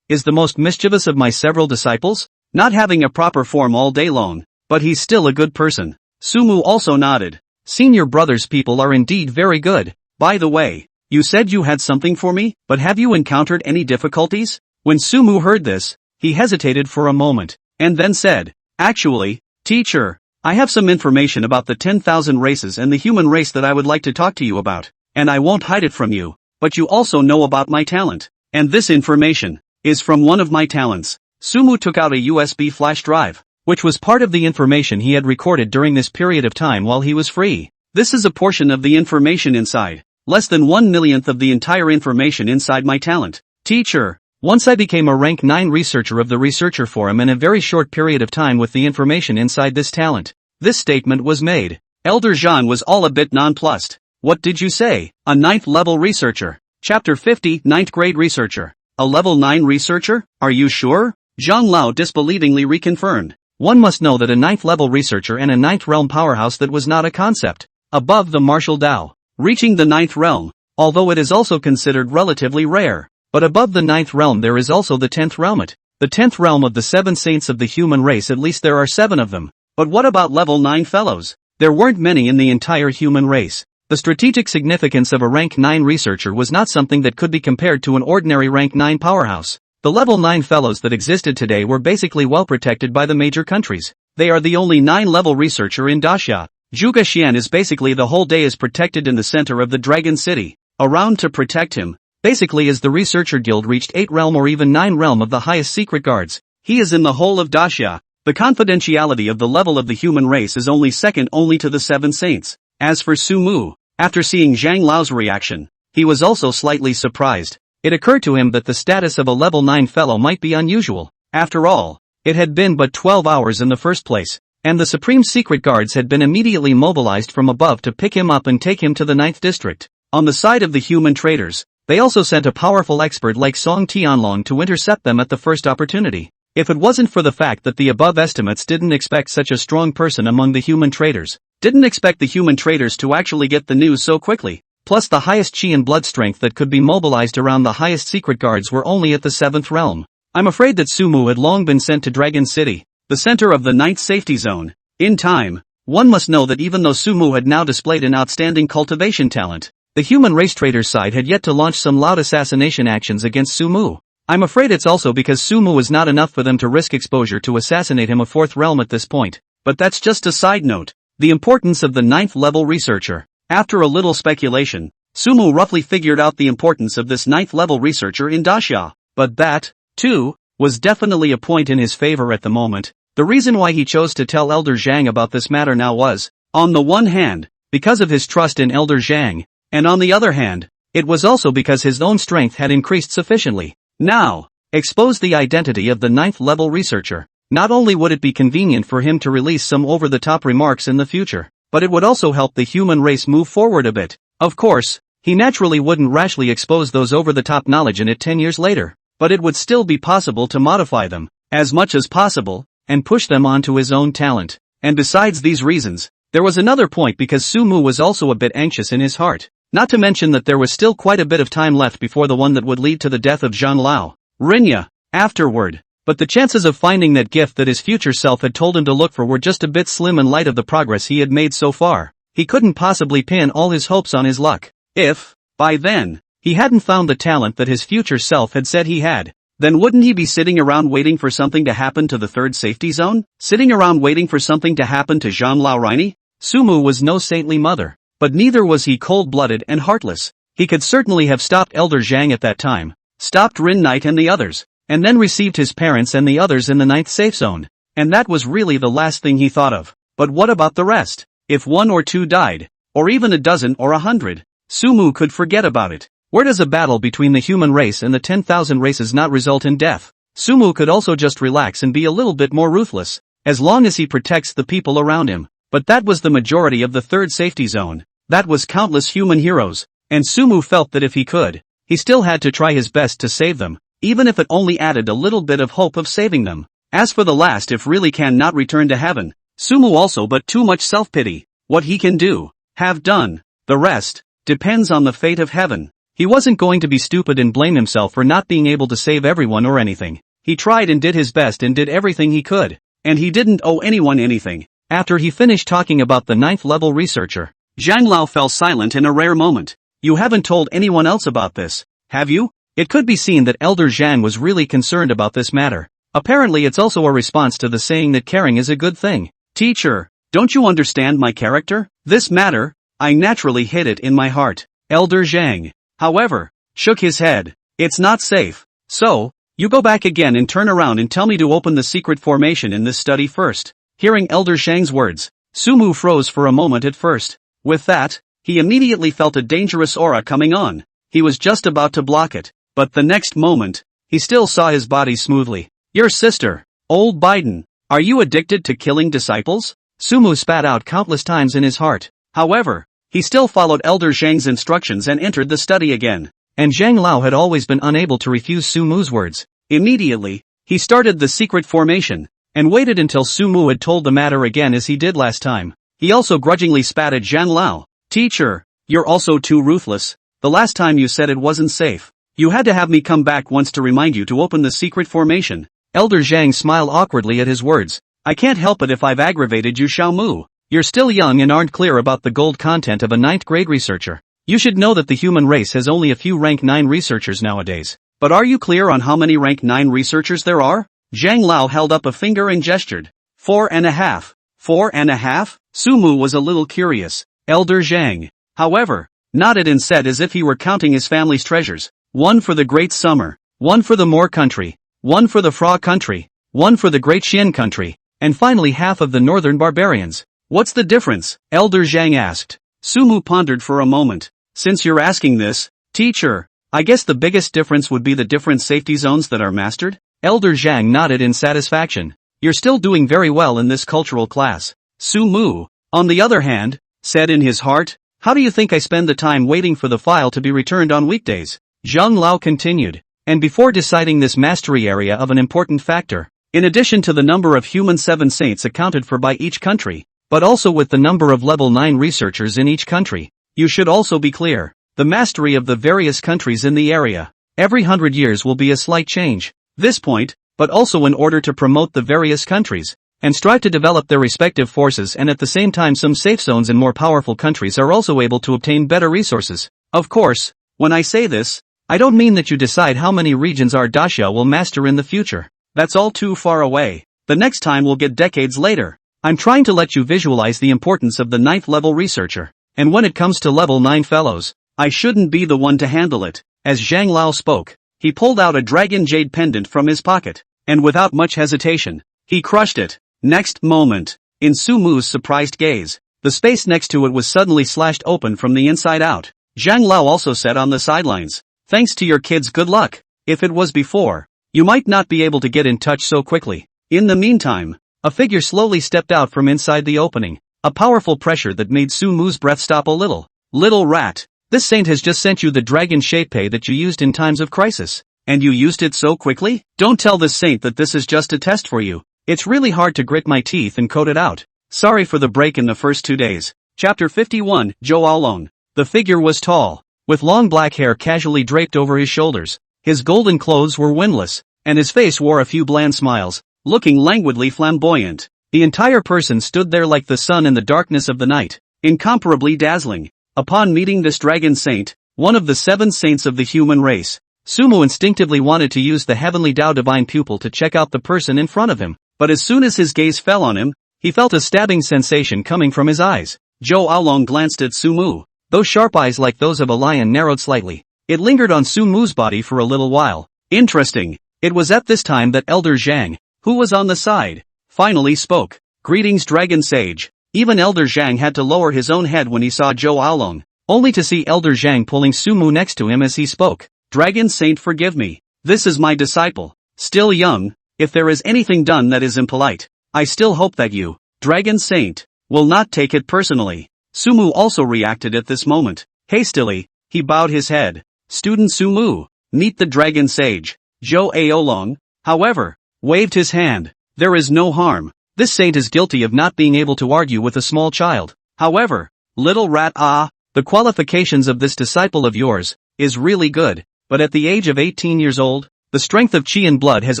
[SPEAKER 1] is the most mischievous of my several disciples, not having a proper form all day long, but he's still a good person. Sumu also nodded. Senior brother's people are indeed very good. By the way, you said you had something for me, but have you encountered any difficulties? When Sumu heard this, he hesitated for a moment, and then said, actually, teacher, I have some information about the 10,000 races and the human race that I would like to talk to you about, and I won't hide it from you, but you also know about my talent, and this information is from one of my talents. Sumu took out a USB flash drive, which was part of the information he had recorded during this period of time while he was free. This is a portion of the information inside, less than 1/1,000,000th of the entire information inside my talent. Teacher, once I became a rank 9 researcher of the Researcher Forum in a very short period of time with the information inside this talent. This statement was made. Elder Zhan was all a bit nonplussed. What did you say? A 9th level researcher. Chapter 50, 9th grade researcher. A level 9 researcher? Are you sure? Zhang Lao disbelievingly reconfirmed. One must know that a 9th level researcher and a 9th realm powerhouse, that was not a concept. Above the martial Dao. Reaching the 9th realm, although it is also considered relatively rare. But above the 9th realm there is also the 10th realmet. The 10th realm of the 7 saints of the human race, at least there are 7 of them. But what about level 9 fellows? There weren't many in the entire human race. The strategic significance of a rank 9 researcher was not something that could be compared to an ordinary rank 9 powerhouse. The level 9 fellows that existed today were basically well protected by the major countries. They are the only 9 level researcher in Daxia. Zhuge Xian is basically the whole day is protected in the center of the Dragon City. Around to protect him, basically as the researcher guild reached 8 realm or even 9 realm of the highest secret guards. He is in the whole of Daxia. The confidentiality of the level of the human race is only second only to the 7 saints. As for Sumu, after seeing Zhang Lao's reaction, he was also slightly surprised. It occurred to him that the status of a level 9 fellow might be unusual. After all, it had been but 12 hours in the first place, and the Supreme Secret Guards had been immediately mobilized from above to pick him up and take him to the 9th District. On the side of the human traitors, they also sent a powerful expert like Song Tianlong to intercept them at the first opportunity. If it wasn't for the fact that the above estimates didn't expect such a strong person among the human traitors, didn't expect the human traitors to actually get the news so quickly, plus the highest chi and blood strength that could be mobilized around the highest secret guards were only at the 7th realm. I'm afraid that Sumu had long been sent to Dragon City, the center of the 9th safety zone. In time, one must know that even though Sumu had now displayed an outstanding cultivation talent, the human race traitors side had yet to launch some loud assassination actions against Sumu. I'm afraid it's also because Sumu was not enough for them to risk exposure to assassinate him a 4th realm at this point. But that's just a side note. The importance of the 9th level researcher. After a little speculation, Sumu roughly figured out the importance of this 9th level researcher in Daxia. But that, too, was definitely a point in his favor at the moment. The reason why he chose to tell Elder Zhang about this matter now was, on the one hand, because of his trust in Elder Zhang, and on the other hand, it was also because his own strength had increased sufficiently. Now, expose the identity of the 9th level researcher. Not only would it be convenient for him to release some over-the-top remarks in the future, but it would also help the human race move forward a bit. Of course, he naturally wouldn't rashly expose those over-the-top knowledge in it 10 years later, but it would still be possible to modify them, as much as possible, and push them onto his own talent. And besides these reasons, there was another point because Sumu was also a bit anxious in his heart. Not to mention that there was still quite a bit of time left before the one that would lead to the death of Zhang Lao, Rinya, afterward. But the chances of finding that gift that his future self had told him to look for were just a bit slim in light of the progress he had made so far. He couldn't possibly pin all his hopes on his luck. If, by then, he hadn't found the talent that his future self had said he had, then wouldn't he be sitting around waiting for something to happen to the 3rd safety zone? Sitting around waiting for something to happen to Zhang Lao Rini? Sumu was no saintly mother. But neither was he cold-blooded and heartless. He could certainly have stopped Elder Zhang at that time, stopped Rin Knight and the others, and then received his parents and the others in the 9th safe zone. And that was really the last thing he thought of. But what about the rest? If 1 or 2 died, or even a dozen or 100, Sumu could forget about it. Where does a battle between the human race and the 10,000 races not result in death? Sumu could also just relax and be a little bit more ruthless, as long as he protects the people around him. But that was the majority of the 3rd safety zone. That was countless human heroes, and Sumu felt that if he could, he still had to try his best to save them, even if it only added a little bit of hope of saving them. As for the last if really cannot return to heaven, Sumu also but too much self-pity. What he can do, have done, the rest, depends on the fate of heaven. He wasn't going to be stupid and blame himself for not being able to save everyone or anything. He tried and did his best and did everything he could, and he didn't owe anyone anything. After he finished talking about the 9th level researcher, Zhang Lao fell silent in a rare moment. You haven't told anyone else about this, have you? It could be seen that Elder Zhang was really concerned about this matter. Apparently it's also a response to the saying that caring is a good thing. Teacher, don't you understand my character? This matter, I naturally hid it in my heart. Elder Zhang, however, shook his head. It's not safe. So, you go back again and turn around and tell me to open the secret formation in this study first. Hearing Elder Zhang's words, Sumu froze for a moment at first. With that, he immediately felt a dangerous aura coming on. He was just about to block it, but the next moment, he still saw his body smoothly. Your sister, old Biden, are you addicted to killing disciples? Sumu spat out countless times in his heart. However, he still followed Elder Zhang's instructions and entered the study again. And Zhang Lao had always been unable to refuse Sumu's words. Immediately, he started the secret formation, and waited until Sumu had told the matter again as he did last time. He also grudgingly spat at Zhang Lao. Teacher, you're also too ruthless. The last time you said it wasn't safe. You had to have me come back once to remind you to open the secret formation. Elder Zhang smiled awkwardly at his words. I can't help it if I've aggravated you, Xiaomu. You're still young and aren't clear about the gold content of a 9th grade researcher. You should know that the human race has only a few rank 9 researchers nowadays. But are you clear on how many rank 9 researchers there are? Zhang Lao held up a finger and gestured. 4.5. 4.5? Sumu was a little curious. Elder Zhang, however, nodded and said as if he were counting his family's treasures. 1 for the Great Summer, 1 for the Moor country, 1 for the Fra country, 1 for the Great Xian country, and finally half of the Northern Barbarians. What's the difference? Elder Zhang asked. Sumu pondered for a moment. Since you're asking this, teacher, I guess the biggest difference would be the different safety zones that are mastered? Elder Zhang nodded in satisfaction. you're still doing very well in this cultural class. Sumu, on the other hand, said in his heart, how do you think I spend the time waiting for the file to be returned on weekdays? Zhang Lao continued, and before deciding this mastery area of an important factor, in addition to the number of human 7 saints accounted for by each country, but also with the number of level 9 researchers in each country, you should also be clear, the mastery of the various countries in the area. Every 100 years will be a slight change. This point, but also in order to promote the various countries, and strive to develop their respective forces, and at the same time some safe zones in more powerful countries are also able to obtain better resources. Of course, when I say this, I don't mean that you decide how many regions our Daxia will master in the future. That's all too far away. The next time will get decades later. I'm trying to let you visualize the importance of the 9th level researcher. And when it comes to level 9 fellows, I shouldn't be the one to handle it. As Zhang Lao spoke, he pulled out a dragon jade pendant from his pocket, and without much hesitation, he crushed it. Next moment, in Sumu's surprised gaze, the space next to it was suddenly slashed open from the inside out. Zhang Lao also said on the sidelines, thanks to your kids' good luck. If it was before, you might not be able to get in touch so quickly. In the meantime, a figure slowly stepped out from inside the opening, a powerful pressure that made Sumu's breath stop a little. Little rat, this saint has just sent you the dragon shape that you used in times of crisis. And you used it so quickly? Don't tell this saint that this is just a test for you. It's really hard to grit my teeth and code it out. Sorry for the break in the first 2 days. Chapter 51, Zhou Aolong. The figure was tall, with long black hair casually draped over his shoulders. His golden clothes were windless, and his face wore a few bland smiles, looking languidly flamboyant. The entire person stood there like the sun in the darkness of the night, incomparably dazzling. Upon meeting this dragon saint, one of the 7 saints of the human race, Sumu instinctively wanted to use the heavenly Tao divine pupil to check out the person in front of him, but as soon as his gaze fell on him, he felt a stabbing sensation coming from his eyes. Zhou Aolong glanced at Sumu. Those sharp eyes like those of a lion narrowed slightly. It lingered on Sumu's body for a little while. Interesting. It was at this time that Elder Zhang, who was on the side, finally spoke. Greetings, Dragon Sage. Even Elder Zhang had to lower his own head when he saw Zhou Aolong, only to see Elder Zhang pulling Sumu next to him as he spoke. Dragon Saint, forgive me. This is my disciple. Still young. If there is anything done that is impolite, I still hope that you, Dragon Saint, will not take it personally. Sumu also reacted at this moment. Hastily, he bowed his head. Student Sumu, meet the Dragon Sage. Zhou Aolong, however, waved his hand. There is no harm. This saint is guilty of not being able to argue with a small child. However, little rat, the qualifications of this disciple of yours is really good. But at the age of 18 years old, the strength of Qi and blood has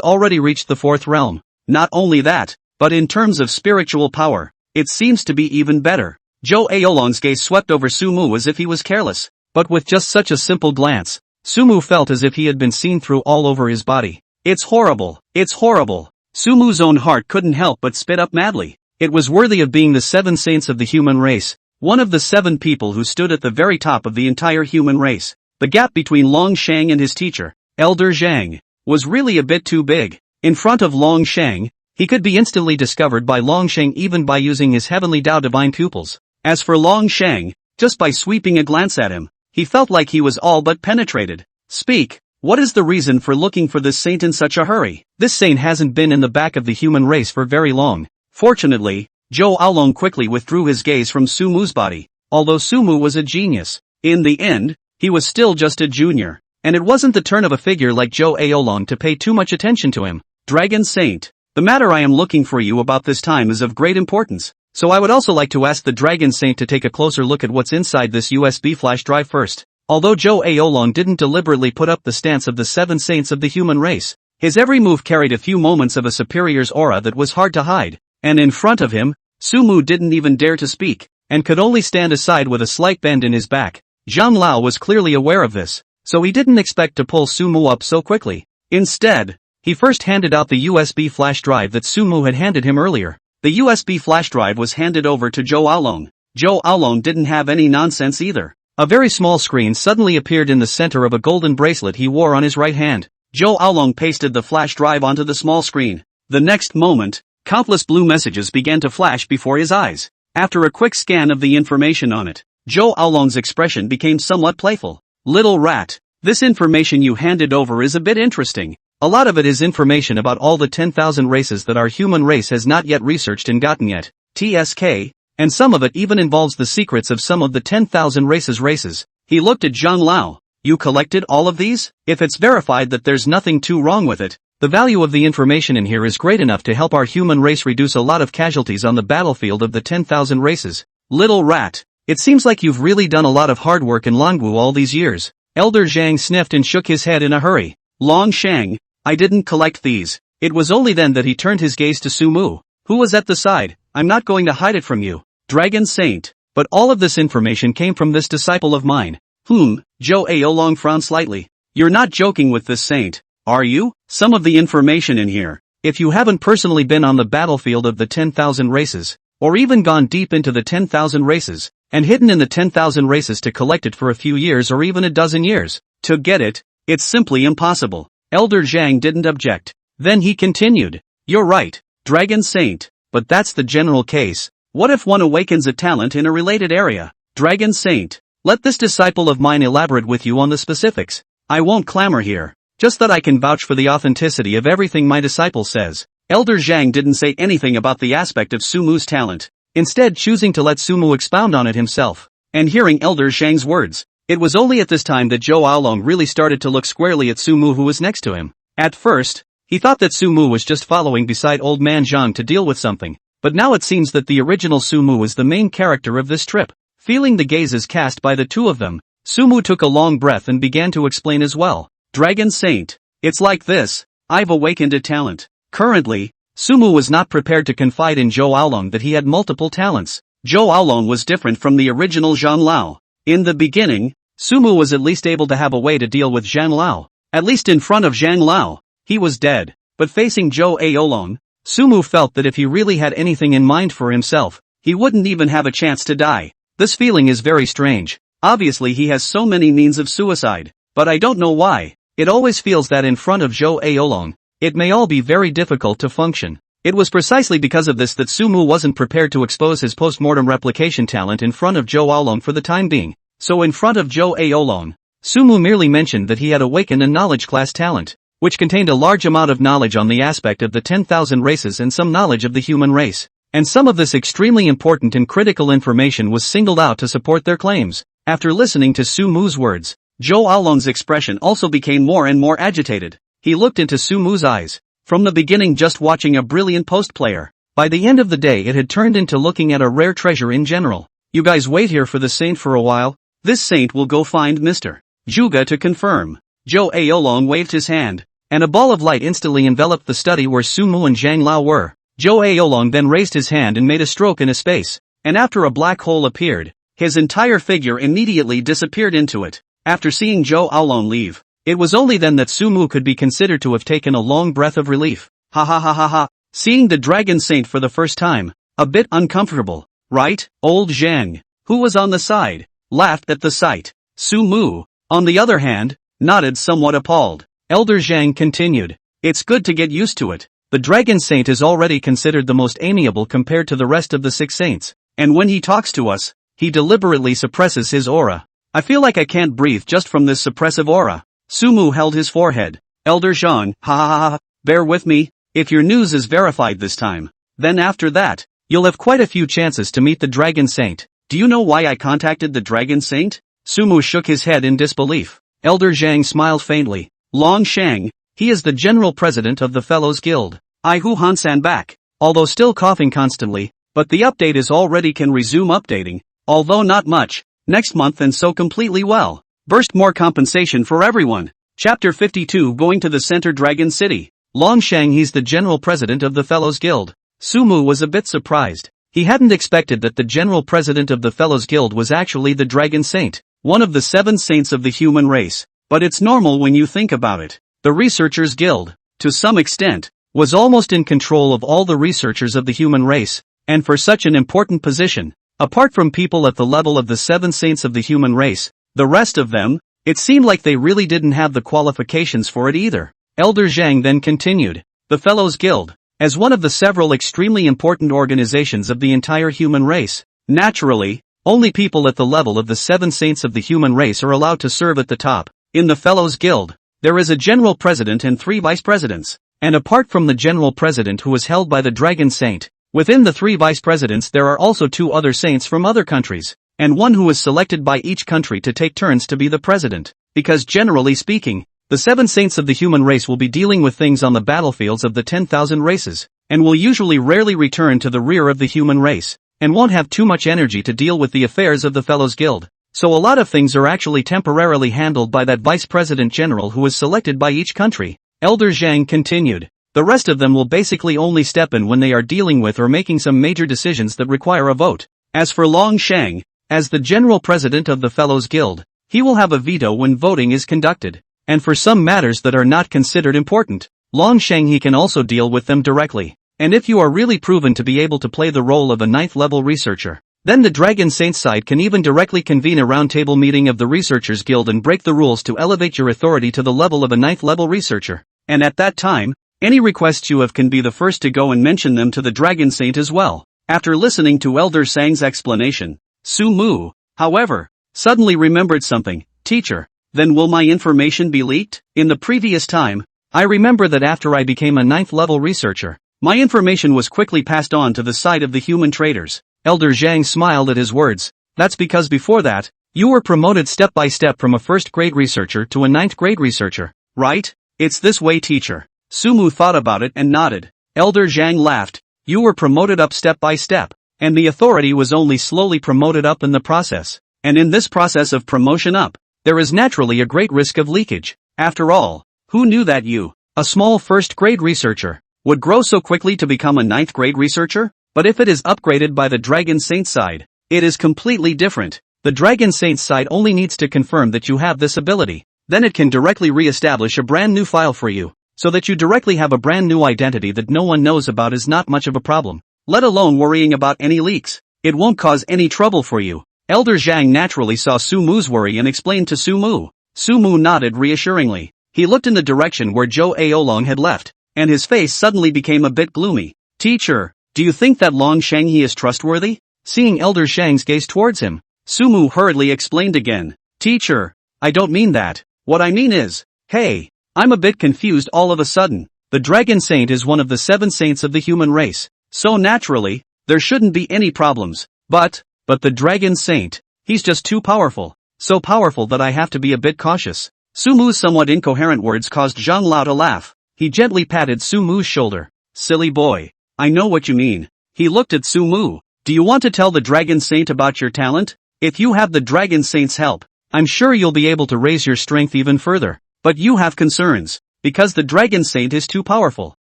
[SPEAKER 1] already reached the 4th realm. Not only that, but in terms of spiritual power, it seems to be even better. Zhou Aolong's gaze swept over Sumu as if he was careless, but with just such a simple glance, Sumu felt as if he had been seen through all over his body. It's horrible, it's horrible. Sumu's own heart couldn't help but spit up madly. It was worthy of being the 7 saints of the human race, one of the 7 people who stood at the very top of the entire human race. The gap between Long Shang and his teacher, Elder Zhang, was really a bit too big. In front of Long Shang, he could be instantly discovered by Long Shang even by using his heavenly Tao divine pupils. As for Long Shang, just by sweeping a glance at him, he felt like he was all but penetrated. Speak, what is the reason for looking for this saint in such a hurry? This saint hasn't been in the back of the human race for very long. Fortunately, Zhou Aolong quickly withdrew his gaze from Sumu's body. Although Sumu was a genius, in the end, he was still just a junior, and it wasn't the turn of a figure like Zhou Aolong to pay too much attention to him. Dragon Saint, the matter I am looking for you about this time is of great importance, so I would also like to ask the Dragon Saint to take a closer look at what's inside this USB flash drive first. Although Zhou Aolong didn't deliberately put up the stance of the 7 saints of the human race, his every move carried a few moments of a superior's aura that was hard to hide, and in front of him, Sumu didn't even dare to speak, and could only stand aside with a slight bend in his back. Zhang Lao was clearly aware of this, so he didn't expect to pull Sumu up so quickly. Instead, he first handed out the USB flash drive that Sumu had handed him earlier. The USB flash drive was handed over to Zhou Aolong. Zhou Aolong didn't have any nonsense either. A very small screen suddenly appeared in the center of a golden bracelet he wore on his right hand. Zhou Aolong pasted the flash drive onto the small screen. The next moment, countless blue messages began to flash before his eyes. After a quick scan of the information on it, Zhou Aolong's expression became somewhat playful. Little rat, this information you handed over is a bit interesting. A lot of it is information about all the 10,000 races that our human race has not yet researched and gotten yet. TSK. And some of it even involves the secrets of some of the 10,000 races. He looked at Zhang Lao. You collected all of these? If it's verified that there's nothing too wrong with it, the value of the information in here is great enough to help our human race reduce a lot of casualties on the battlefield of the 10,000 races. Little rat. It seems like you've really done a lot of hard work in Longwu all these years. Elder Zhang sniffed and shook his head in a hurry. Long Shang, I didn't collect these. It was only then that he turned his gaze to Sumu, who was at the side. I'm not going to hide it from you, Dragon Saint. But all of this information came from this disciple of mine. Zhou Aolong frowned slightly. You're not joking with this saint, are you? Some of the information in here, if you haven't personally been on the battlefield of the 10,000 races, or even gone deep into the 10,000 races, and hidden in the 10,000 races to collect it for a few years or even a dozen years, to get it, it's simply impossible. Elder Zhang didn't object. Then he continued. You're right, Dragon Saint, but that's the general case. What if one awakens a talent in a related area? Dragon Saint, let this disciple of mine elaborate with you on the specifics. I won't clamor here, just that I can vouch for the authenticity of everything my disciple says. Elder Zhang didn't say anything about the aspect of Sumu's talent, instead choosing to let Sumu expound on it himself. And hearing Elder Zhang's words, it was only at this time that Zhou Aolong really started to look squarely at Sumu, who was next to him. At first, he thought that Sumu was just following beside old man Zhang to deal with something, but now it seems that the original Sumu is the main character of this trip. Feeling the gazes cast by the two of them, Sumu took a long breath and began to explain as well. Dragon Saint, it's like this, I've awakened a talent. Currently, Sumu was not prepared to confide in Zhou Aolong that he had multiple talents. Zhou Aolong was different from the original Zhang Lao. In the beginning, Sumu was at least able to have a way to deal with Zhang Lao. At least in front of Zhang Lao, he was dead. But facing Zhou Aolong, Sumu felt that if he really had anything in mind for himself, he wouldn't even have a chance to die. This feeling is very strange. Obviously he has so many means of suicide, but I don't know why. It always feels that in front of Zhou Aolong, it may all be very difficult to function. It was precisely because of this that Sumu wasn't prepared to expose his post-mortem replication talent in front of Zhou Aolong for the time being. So in front of Zhou Aolong, Sumu merely mentioned that he had awakened a knowledge class talent, which contained a large amount of knowledge on the aspect of the 10,000 races and some knowledge of the human race. And some of this extremely important and critical information was singled out to support their claims. After listening to Sumu's words, Zhou Aolong's expression also became more and more agitated. He looked into Sumu's eyes. From the beginning just watching a brilliant post player, by the end of the day it had turned into looking at a rare treasure in general. You guys wait here for the saint for a while. This saint will go find Mr. Zhuge to confirm. Zhou Aolong waved his hand, and a ball of light instantly enveloped the study where Sumu and Zhang Lao were. Zhou Aolong then raised his hand and made a stroke in a space, and after a black hole appeared, his entire figure immediately disappeared into it. After seeing Zhou Aolong leave, it was only then that Sumu could be considered to have taken a long breath of relief. Ha ha ha ha ha. Seeing the Dragon Saint for the first time, a bit uncomfortable, right? Old Zhang, who was on the side, laughed at the sight. Sumu, on the other hand, nodded somewhat appalled. Elder Zhang continued. It's good to get used to it. The Dragon Saint is already considered the most amiable compared to the rest of the 6 saints, and when he talks to us, he deliberately suppresses his aura. I feel like I can't breathe just from this suppressive aura. Sumu held his forehead. Elder Zhang, ha ha ha ha, bear with me, if your news is verified this time, then after that, you'll have quite a few chances to meet the Dragon Saint. Do you know why I contacted the Dragon Saint? Sumu shook his head in disbelief. Elder Zhang smiled faintly. Long Shang, he is the general president of the Fellows Guild. I Hu Hansan back, although still coughing constantly, but the update is already can resume updating, although not much, next month and so completely well. Burst more compensation for everyone. Chapter 52 Going to the Center Dragon City. Long Shang, he's the general president of the Fellows Guild. Sumu was a bit surprised. He hadn't expected that the general president of the Fellows Guild was actually the Dragon Saint, one of the 7 saints of the human race. But it's normal when you think about it. The Researchers Guild, to some extent, was almost in control of all the researchers of the human race, and for such an important position, apart from people at the level of the 7 saints of the human race, the rest of them, it seemed like they really didn't have the qualifications for it either. Elder Zhang then continued. The Fellows Guild, as one of the several extremely important organizations of the entire human race, naturally, only people at the level of the 7 saints of the human race are allowed to serve at the top. In the Fellows Guild, there is a general president and 3 vice presidents. And apart from the general president who is held by the dragon saint, within the 3 vice presidents there are also 2 other saints from other countries, and one who is selected by each country to take turns to be the president, because generally speaking, the 7 saints of the human race will be dealing with things on the battlefields of the 10,000 races, and will usually rarely return to the rear of the human race, and won't have too much energy to deal with the affairs of the Fellows Guild. So a lot of things are actually temporarily handled by that vice president general who is selected by each country. Elder Zhang continued. The rest of them will basically only step in when they are dealing with or making some major decisions that require a vote. As for Long Shang, as the general president of the Fellows Guild, he will have a veto when voting is conducted. And for some matters that are not considered important, Long Shang he can also deal with them directly. And if you are really proven to be able to play the role of a 9th level researcher, then the Dragon Saints side can even directly convene a roundtable meeting of the Researchers Guild and break the rules to elevate your authority to the level of a 9th level researcher. And at that time, any requests you have can be the first to go and mention them to the Dragon Saint as well. After listening to Elder Sang's explanation, Su Mu, however, suddenly remembered something. Teacher, then will my information be leaked? In the previous time, I remember that after I became a 9th level researcher, my information was quickly passed on to the side of the human traders. Elder Zhang smiled at his words. That's because before that, you were promoted step by step from a 1st grade researcher to a 9th grade researcher, right? It's this way, teacher. Sumu thought about it and nodded. Elder Zhang laughed. You were promoted up step by step, and the authority was only slowly promoted up in the process. And in this process of promotion up, there is naturally a great risk of leakage. After all, who knew that you, a small 1st grade researcher, would grow so quickly to become a 9th grade researcher? But if it is upgraded by the Dragon Saint side, it is completely different. The Dragon Saint side only needs to confirm that you have this ability. Then it can directly re-establish a brand new file for you, so that you directly have a brand new identity that no one knows about is not much of a problem. Let alone worrying about any leaks. It won't cause any trouble for you. Elder Zhang naturally saw Su Mu's worry and explained to Su Mu. Su Mu nodded reassuringly. He looked in the direction where Zhou Aolong had left, and his face suddenly became a bit gloomy. Teacher, do you think that Long Shang he is trustworthy? Seeing Elder Shang's gaze towards him, Su Mu hurriedly explained again. Teacher, I don't mean that. What I mean is, hey, I'm a bit confused all of a sudden. The Dragon Saint is one of the 7 saints of the human race, so naturally, there shouldn't be any problems. But the Dragon Saint, he's just too powerful. So powerful that I have to be a bit cautious. Su Mu's somewhat incoherent words caused Zhang Lao to laugh. He gently patted Su Mu's shoulder. Silly boy. I know what you mean. He looked at Su Mu. Do you want to tell the Dragon Saint about your talent? If you have the Dragon Saint's help, I'm sure you'll be able to raise your strength even further. But you have concerns, because the Dragon Saint is too powerful.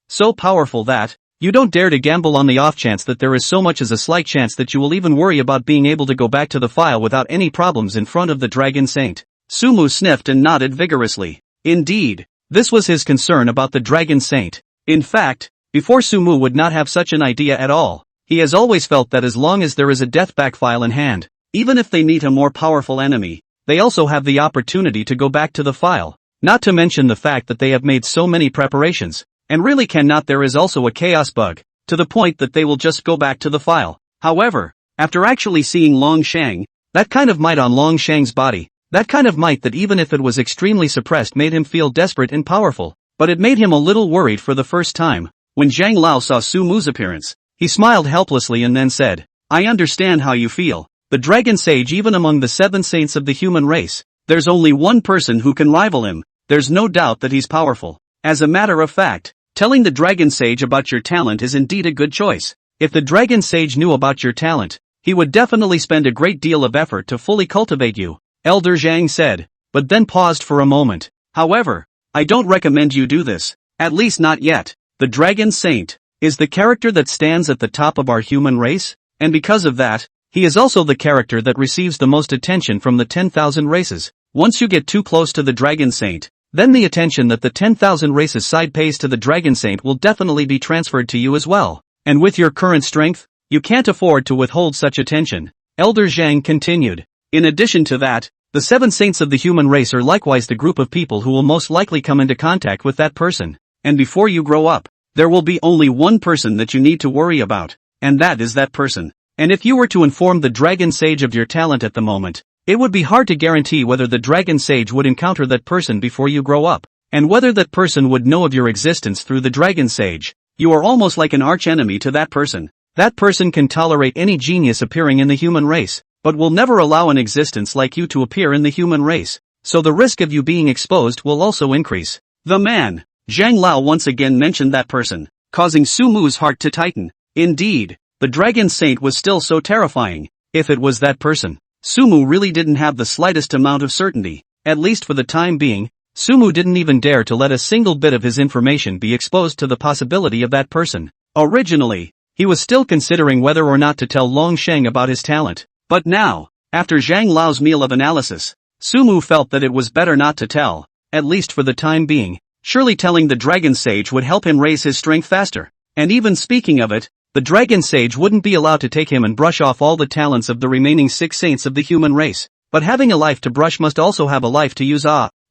[SPEAKER 1] So powerful that, you don't dare to gamble on the off chance that there is so much as a slight chance that you will even worry about being able to go back to the file without any problems in front of the Dragon Saint. Su Mu sniffed and nodded vigorously. Indeed, this was his concern about the Dragon Saint. In fact, before Su Mu would not have such an idea at all. He has always felt that as long as there is a deathback file in hand, even if they meet a more powerful enemy, they also have the opportunity to go back to the file. Not to mention the fact that they have made so many preparations, and really cannot. There is also a chaos bug, to the point that they will just go back to the file. However, after actually seeing Long Shang, that kind of might on Long Shang's body, that kind of might that even if it was extremely suppressed made him feel desperate and powerful, but it made him a little worried for the first time. When Zhang Lao saw Su Mu's appearance, he smiled helplessly and then said, I understand how you feel. The Dragon Sage, even among the 7 saints of the human race, there's only one person who can rival him. There's no doubt that he's powerful. As a matter of fact, telling the Dragon Sage about your talent is indeed a good choice. If the Dragon Sage knew about your talent, he would definitely spend a great deal of effort to fully cultivate you, Elder Zhang said, but then paused for a moment. However, I don't recommend you do this, at least not yet. The Dragon Saint is the character that stands at the top of our human race, and because of that, he is also the character that receives the most attention from the 10,000 races. Once you get too close to the Dragon Saint, then the attention that the 10,000 races side pays to the Dragon Saint will definitely be transferred to you as well. And with your current strength, you can't afford to withhold such attention. Elder Zhang continued. In addition to that, the 7 saints of the human race are likewise the group of people who will most likely come into contact with that person. And before you grow up, there will be only one person that you need to worry about, and that is that person. And if you were to inform the Dragon Sage of your talent at the moment, it would be hard to guarantee whether the Dragon Sage would encounter that person before you grow up. and whether that person would know of your existence through the Dragon Sage. You are almost like an arch-enemy to that person. That person can tolerate any genius appearing in the human race, but will never allow an existence like you to appear in the human race, so the risk of you being exposed will also increase. The man, Zhang Lao, once again mentioned that person, causing Sumu's heart to tighten. Indeed, the Dragon Saint was still so terrifying. If it was that person, Sumu really didn't have the slightest amount of certainty. At least for the time being, Sumu didn't even dare to let a single bit of his information be exposed to the possibility of that person. Originally, he was still considering whether or not to tell Long Sheng about his talent. But now, after Zhang Lao's meal of analysis, Sumu felt that it was better not to tell, at least for the time being. Surely telling the Dragon Sage would help him raise his strength faster. And even speaking of it, the Dragon Sage wouldn't be allowed to take him and brush off all the talents of the remaining 6 saints of the human race. But having a life to brush must also have a life to use.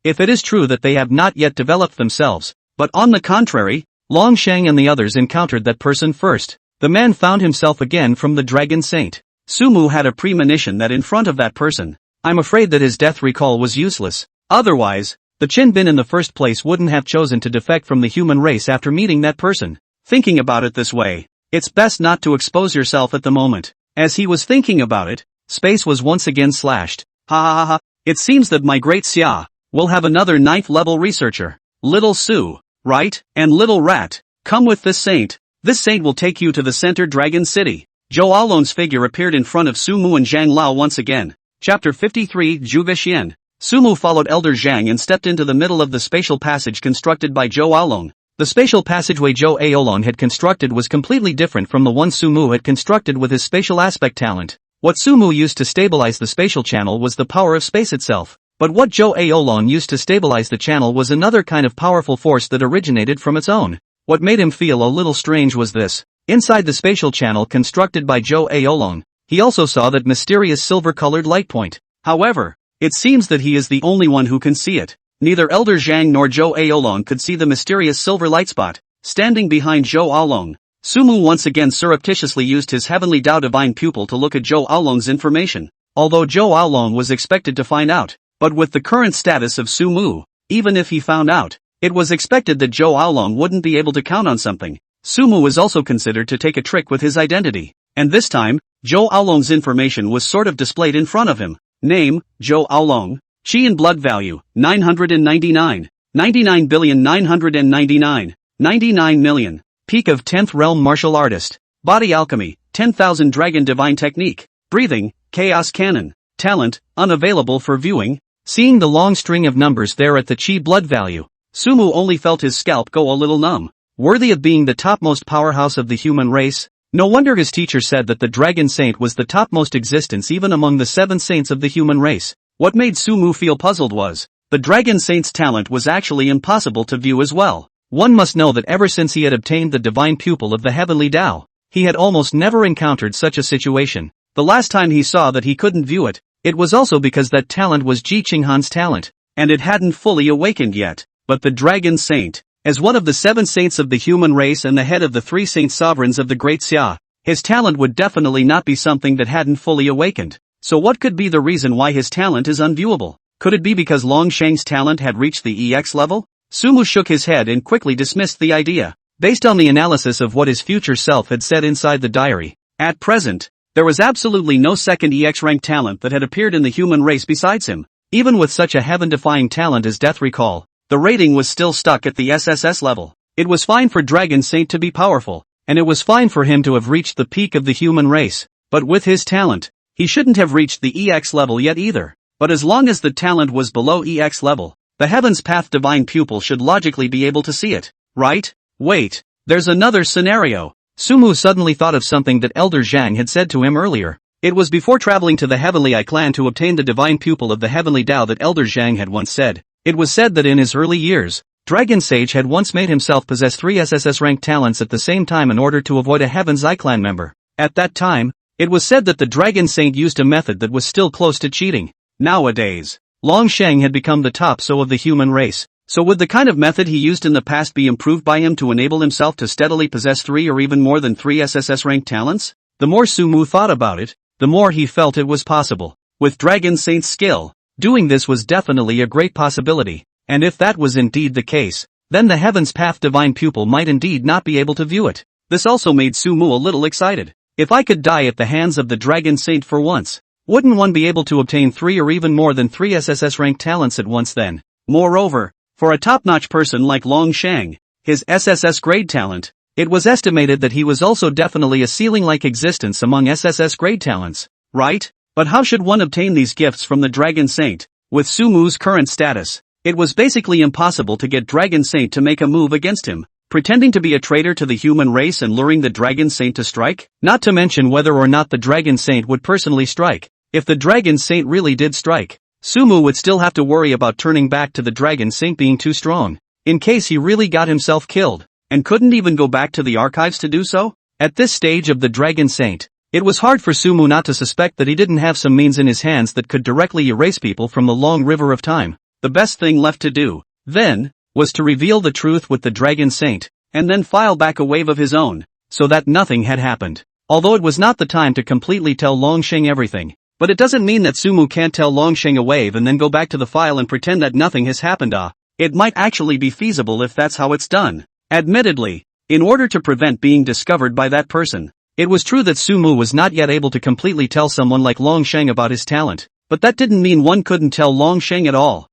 [SPEAKER 1] If it is true that they have not yet developed themselves, but on the contrary, Long Sheng and the others encountered that person first. The man found himself again from the Dragon Saint. Sumu had a premonition that in front of that person, I'm afraid that his death recall was useless. Otherwise, the Chin Bin in the first place wouldn't have chosen to defect from the human race after meeting that person. Thinking about it this way, it's best not to expose yourself at the moment. As he was thinking about it, space was once again slashed. Ha ha ha ha, it seems that my great Xia will have another 9th level researcher. Little Su, right? And Little Rat, come with this saint. This saint will take you to the center Dragon City. Zhou Aolong's figure appeared in front of Sumu and Zhang Lao once again. Chapter 53 Zhu Vixian. Sumu followed Elder Zhang and stepped into the middle of the spatial passage constructed by Zhou Aolong. The spatial passageway Zhou Aolong had constructed was completely different from the one Sumu had constructed with his spatial aspect talent. What Sumu used to stabilize the spatial channel was the power of space itself. But what Zhou Aolong used to stabilize the channel was another kind of powerful force that originated from its own. What made him feel a little strange was this. Inside the spatial channel constructed by Zhou Aolong, he also saw that mysterious silver-colored light point. However, it seems that he is the only one who can see it. Neither Elder Zhang nor Zhou Aolong could see the mysterious silver light spot. Standing behind Zhou Aolong, Sumu once again surreptitiously used his heavenly Dao divine pupil to look at Zhou Aolong's information. Although Zhou Aolong was expected to find out, but with the current status of Sumu, even if he found out, it was expected that Zhou Aolong wouldn't be able to count on something. Sumu was also considered to take a trick with his identity. And this time, Zhou Aolong's information was sort of displayed in front of him. Name, Zhou Aolong. Qi and blood value, 999. 99,999. 99 million. Peak of 10th realm martial artist. Body alchemy, 10,000 dragon divine technique. Breathing, chaos cannon. Talent, unavailable for viewing. Seeing the long string of numbers there at the Qi blood value, Sumu only felt his scalp go a little numb. Worthy of being the topmost powerhouse of the human race? No wonder his teacher said that the Dragon Saint was the topmost existence even among the 7 saints of the human race. What made Sumu feel puzzled was, the Dragon Saint's talent was actually impossible to view as well. One must know that ever since he had obtained the divine pupil of the heavenly Tao, he had almost never encountered such a situation. The last time he saw that he couldn't view it, it was also because that talent was Ji Qinghan's talent, and it hadn't fully awakened yet. But the Dragon Saint, as one of the 7 saints of the human race and the head of the 3 saint sovereigns of the Great Xia, his talent would definitely not be something that hadn't fully awakened. So what could be the reason why his talent is unviewable? Could it be because Long Sheng's talent had reached the EX level? Sumu shook his head and quickly dismissed the idea. Based on the analysis of what his future self had said inside the diary, at present, there was absolutely no second EX rank talent that had appeared in the human race besides him. Even with such a heaven-defying talent as Death Recall, the rating was still stuck at the SSS level. It was fine for Dragon Saint to be powerful, and it was fine for him to have reached the peak of the human race, but with his talent, he shouldn't have reached the EX level yet either. But as long as the talent was below EX level, the Heaven's Path divine pupil should logically be able to see it, right? Wait, there's another scenario. Sumu suddenly thought of something that Elder Zhang had said to him earlier. It was before traveling to the Heavenly Eye clan to obtain the divine pupil of the Heavenly Tao that Elder Zhang had once said. It was said that in his early years, Dragon Sage had once made himself possess 3 SSS rank talents at the same time in order to avoid a Heaven's Eye clan member. At that time, it was said that the Dragon Saint used a method that was still close to cheating. Nowadays, Long Sheng had become the top so of the human race. So would the kind of method he used in the past be improved by him to enable himself to steadily possess 3 or even more than 3 SSS rank talents? The more Sumu thought about it, the more he felt it was possible. With Dragon Saint's skill, doing this was definitely a great possibility. And if that was indeed the case, then the Heaven's Path divine pupil might indeed not be able to view it. This also made Sumu a little excited. If I could die at the hands of the Dragon Saint for once, wouldn't one be able to obtain 3 or even more than 3 SSS rank talents at once then? Moreover, for a top-notch person like Long Shang, his SSS grade talent, it was estimated that he was also definitely a ceiling-like existence among SSS grade talents, right? But how should one obtain these gifts from the Dragon Saint? With Sumu's current status, it was basically impossible to get Dragon Saint to make a move against him, pretending to be a traitor to the human race and luring the Dragon Saint to strike? Not to mention whether or not the Dragon Saint would personally strike. If the Dragon Saint really did strike, Sumu would still have to worry about turning back to the Dragon Saint being too strong, in case he really got himself killed, and couldn't even go back to the archives to do so? At this stage of the Dragon Saint, it was hard for Sumu not to suspect that he didn't have some means in his hands that could directly erase people from the long river of time. The best thing left to do, then, was to reveal the truth with the Dragon Saint, and then file back a wave of his own, so that nothing had happened. Although it was not the time to completely tell Longsheng everything, but it doesn't mean that Sumu can't tell Longsheng a wave and then go back to the file and pretend that nothing has happened. It might actually be feasible if that's how it's done. Admittedly, in order to prevent being discovered by that person, it was true that Sumu was not yet able to completely tell someone like Longsheng about his talent, but that didn't mean one couldn't tell Longsheng at all.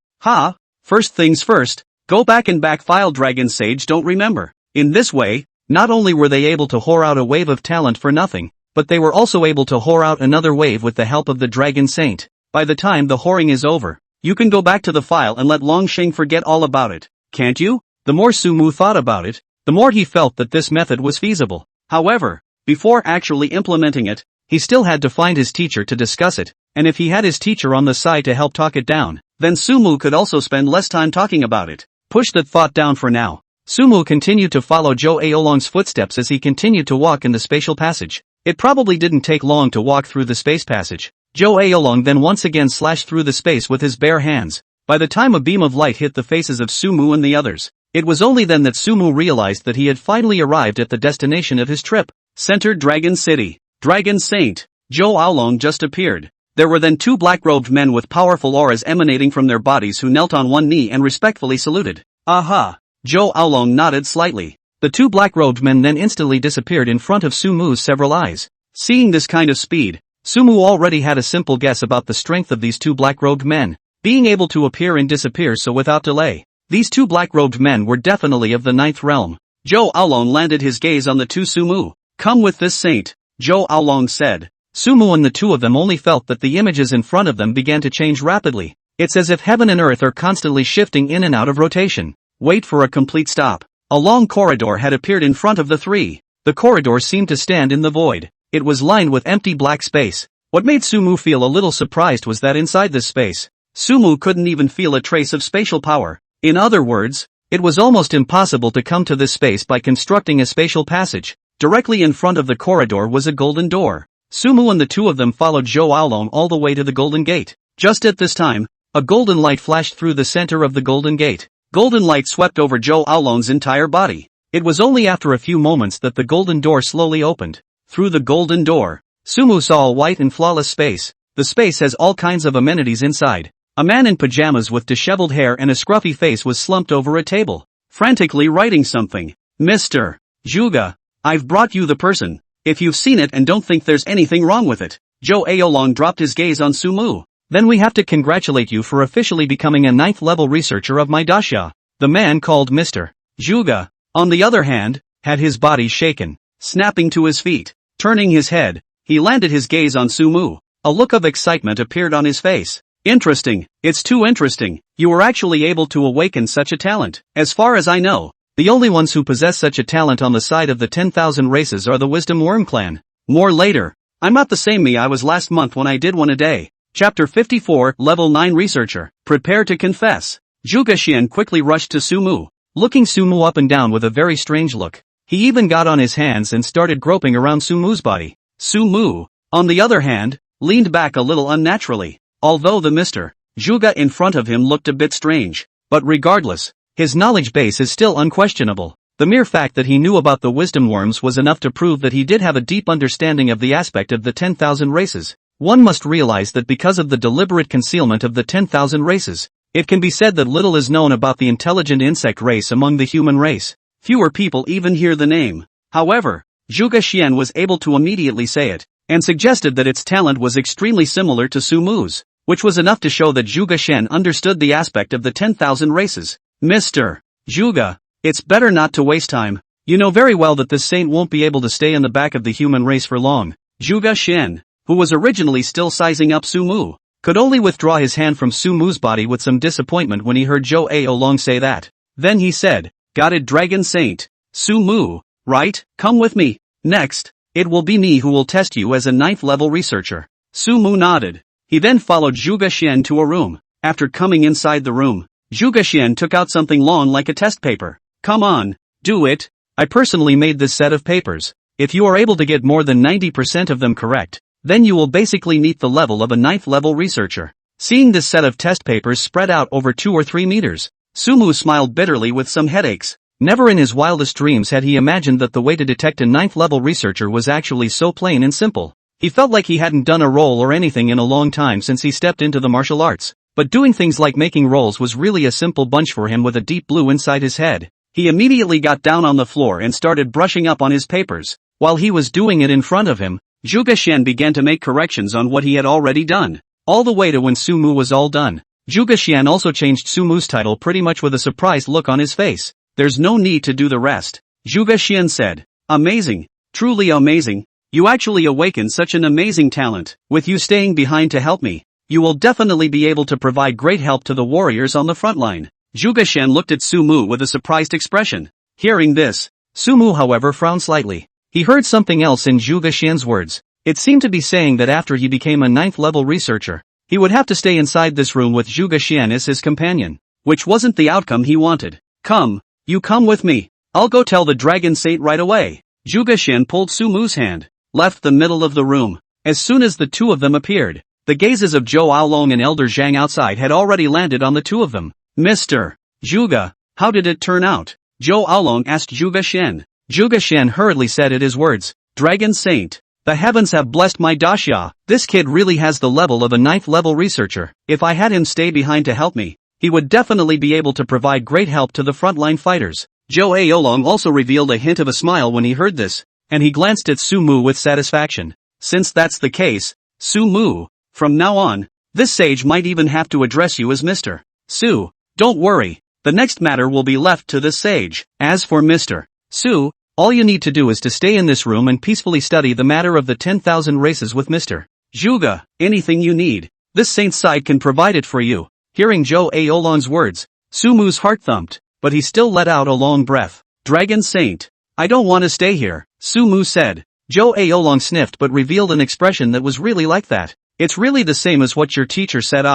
[SPEAKER 1] First things first, go back and backfile Dragon Sage don't remember. In this way, not only were they able to whore out a wave of talent for nothing, but they were also able to whore out another wave with the help of the Dragon Saint. By the time the whoring is over, you can go back to the file and let Longsheng forget all about it, can't you? The more Sumu thought about it, the more he felt that this method was feasible. However, before actually implementing it, he still had to find his teacher to discuss it, and if he had his teacher on the side to help talk it down, then Sumu could also spend less time talking about it. Push that thought down for now. Sumu continued to follow Zhou Aolong's footsteps as he continued to walk in the spatial passage. It probably didn't take long to walk through the space passage. Zhou Aolong then once again slashed through the space with his bare hands. By the time a beam of light hit the faces of Sumu and the others, it was only then that Sumu realized that he had finally arrived at the destination of his trip. Center Dragon City. Dragon Saint, Zhou Aolong just appeared. There were then 2 black-robed men with powerful auras emanating from their bodies who knelt on one knee and respectfully saluted. Aha! Zhou Aolong nodded slightly. The 2 black-robed men then instantly disappeared in front of Sumu's several eyes. Seeing this kind of speed, Sumu already had a simple guess about the strength of these 2 black-robed men, being able to appear and disappear so without delay. These 2 black-robed men were definitely of the 9th realm. Zhou Aolong landed his gaze on the 2 Sumu. Come with this saint, Zhou Aolong said. Sumu and the 2 of them only felt that the images in front of them began to change rapidly. It's as if heaven and earth are constantly shifting in and out of rotation. Wait for a complete stop. A long corridor had appeared in front of the 3. The corridor seemed to stand in the void. It was lined with empty black space. What made Sumu feel a little surprised was that inside this space, Sumu couldn't even feel a trace of spatial power. In other words, it was almost impossible to come to this space by constructing a spatial passage. Directly in front of the corridor was a golden door. Sumu and the 2 of them followed Zhou Aolong all the way to the golden gate. Just at this time, a golden light flashed through the center of the golden gate. Golden light swept over Zhou Aolong's entire body. It was only after a few moments that the golden door slowly opened. Through the golden door, Sumu saw a white and flawless space. The space has all kinds of amenities inside. A man in pajamas with disheveled hair and a scruffy face was slumped over a table, frantically writing something. Mr. Zhuge, I've brought you the person. If you've seen it and don't think there's anything wrong with it. Zhou Aolong dropped his gaze on Sumu. Then we have to congratulate you for officially becoming a 9th level researcher of my dasha. The man called Mr. Zhuge, on the other hand, had his body shaken, snapping to his feet. Turning his head, he landed his gaze on Sumu. A look of excitement appeared on his face. Interesting, it's too interesting. You were actually able to awaken such a talent. As far as I know, the only ones who possess such a talent on the side of the 10,000 races are the Wisdom Worm clan. More later. I'm not the same me I was last month when I did one a day. Chapter 54, Level 9 Researcher. Prepare to confess. Zhuge Xian quickly rushed to Sumu, looking Sumu up and down with a very strange look. He even got on his hands and started groping around Sumu's body. Sumu, on the other hand, leaned back a little unnaturally. Although the Mr. Zhuge in front of him looked a bit strange, but regardless, his knowledge base is still unquestionable. The mere fact that he knew about the wisdom worms was enough to prove that he did have a deep understanding of the aspect of the 10,000 races. One must realize that because of the deliberate concealment of the 10,000 races, It can be said that little is known about the intelligent insect race among the human race. Fewer people even hear the name. However, Zhuge Xian was able to immediately say it, and suggested that its talent was extremely similar to Su Mu's, which was enough to show that Zhuge Xian understood the aspect of the 10,000 races. Mr. Zhuge, it's better not to waste time. You know very well that this saint won't be able to stay in the back of the human race for long. Zhuge Xian, who was originally still sizing up Su Mu, could only withdraw his hand from Su Mu's body with some disappointment when he heard Zhou Aolong say that. Then he said, "Got it, Dragon Saint. Su Mu, right? Come with me. Next, it will be me who will test you as a 9th level researcher." Su Mu nodded. He then followed Zhuge Xian to a room. After coming inside the room, Zhuge Xian took out something long like a test paper. "Come on, do it. I personally made this set of papers. If you are able to get more than 90% of them correct, then you will basically meet the level of a 9th level researcher." Seeing this set of test papers spread out over 2 or 3 meters, Su Mu smiled bitterly with some headaches. Never in his wildest dreams had he imagined that the way to detect a 9th level researcher was actually so plain and simple. He felt like he hadn't done a roll or anything in a long time since he stepped into the martial arts, but doing things like making rolls was really a simple bunch for him with a deep blue inside his head. He immediately got down on the floor and started brushing up on his papers. While he was doing it in front of him, Zhuge Xian began to make corrections on what he had already done, all the way to when Su Mu was all done. Zhuge Xian also changed Su Mu's title pretty much with a surprised look on his face. "There's no need to do the rest," Zhuge Xian said. "Amazing, truly amazing. You actually awakened such an amazing talent. With you staying behind to help me, you will definitely be able to provide great help to the warriors on the front line." Zhuge Xian looked at Su Mu with a surprised expression. Hearing this, Su Mu however frowned slightly. He heard something else in Zhuge Xian's words. It seemed to be saying that after he became a 9th level researcher, he would have to stay inside this room with Zhuge Xian as his companion, which wasn't the outcome he wanted. "Come, you come with me. I'll go tell the Dragon Saint right away." Zhuge Xian pulled Su Mu's hand, left the middle of the room. As soon as the two of them appeared, the gazes of Zhou Aolong and Elder Zhang outside had already landed on the two of them. "Mr. Zhuge, how did it turn out?" Zhou Aolong asked Zhuge Xian. Zhuge Xian hurriedly said at his words, "Dragon Saint, the heavens have blessed my Daxia. This kid really has the level of a 9th level researcher. If I had him stay behind to help me, he would definitely be able to provide great help to the frontline fighters." Zhou Aolong also revealed a hint of a smile when he heard this, and he glanced at Su Mu with satisfaction. "Since that's the case, Su Mu, from now on, this sage might even have to address you as Mr. Su. Don't worry, the next matter will be left to this sage. As for Mr. Su, all you need to do is to stay in this room and peacefully study the matter of the 10,000 races with Mr. Zhuge. Anything you need, this saint's side can provide it for you." Hearing Zhou Aolong's words, Su Mu's heart thumped, but he still let out a long breath. "Dragon Saint, I don't want to stay here," Su Mu said. Zhou Aolong sniffed but revealed an expression that was really like that. "It's really the same as what your teacher said.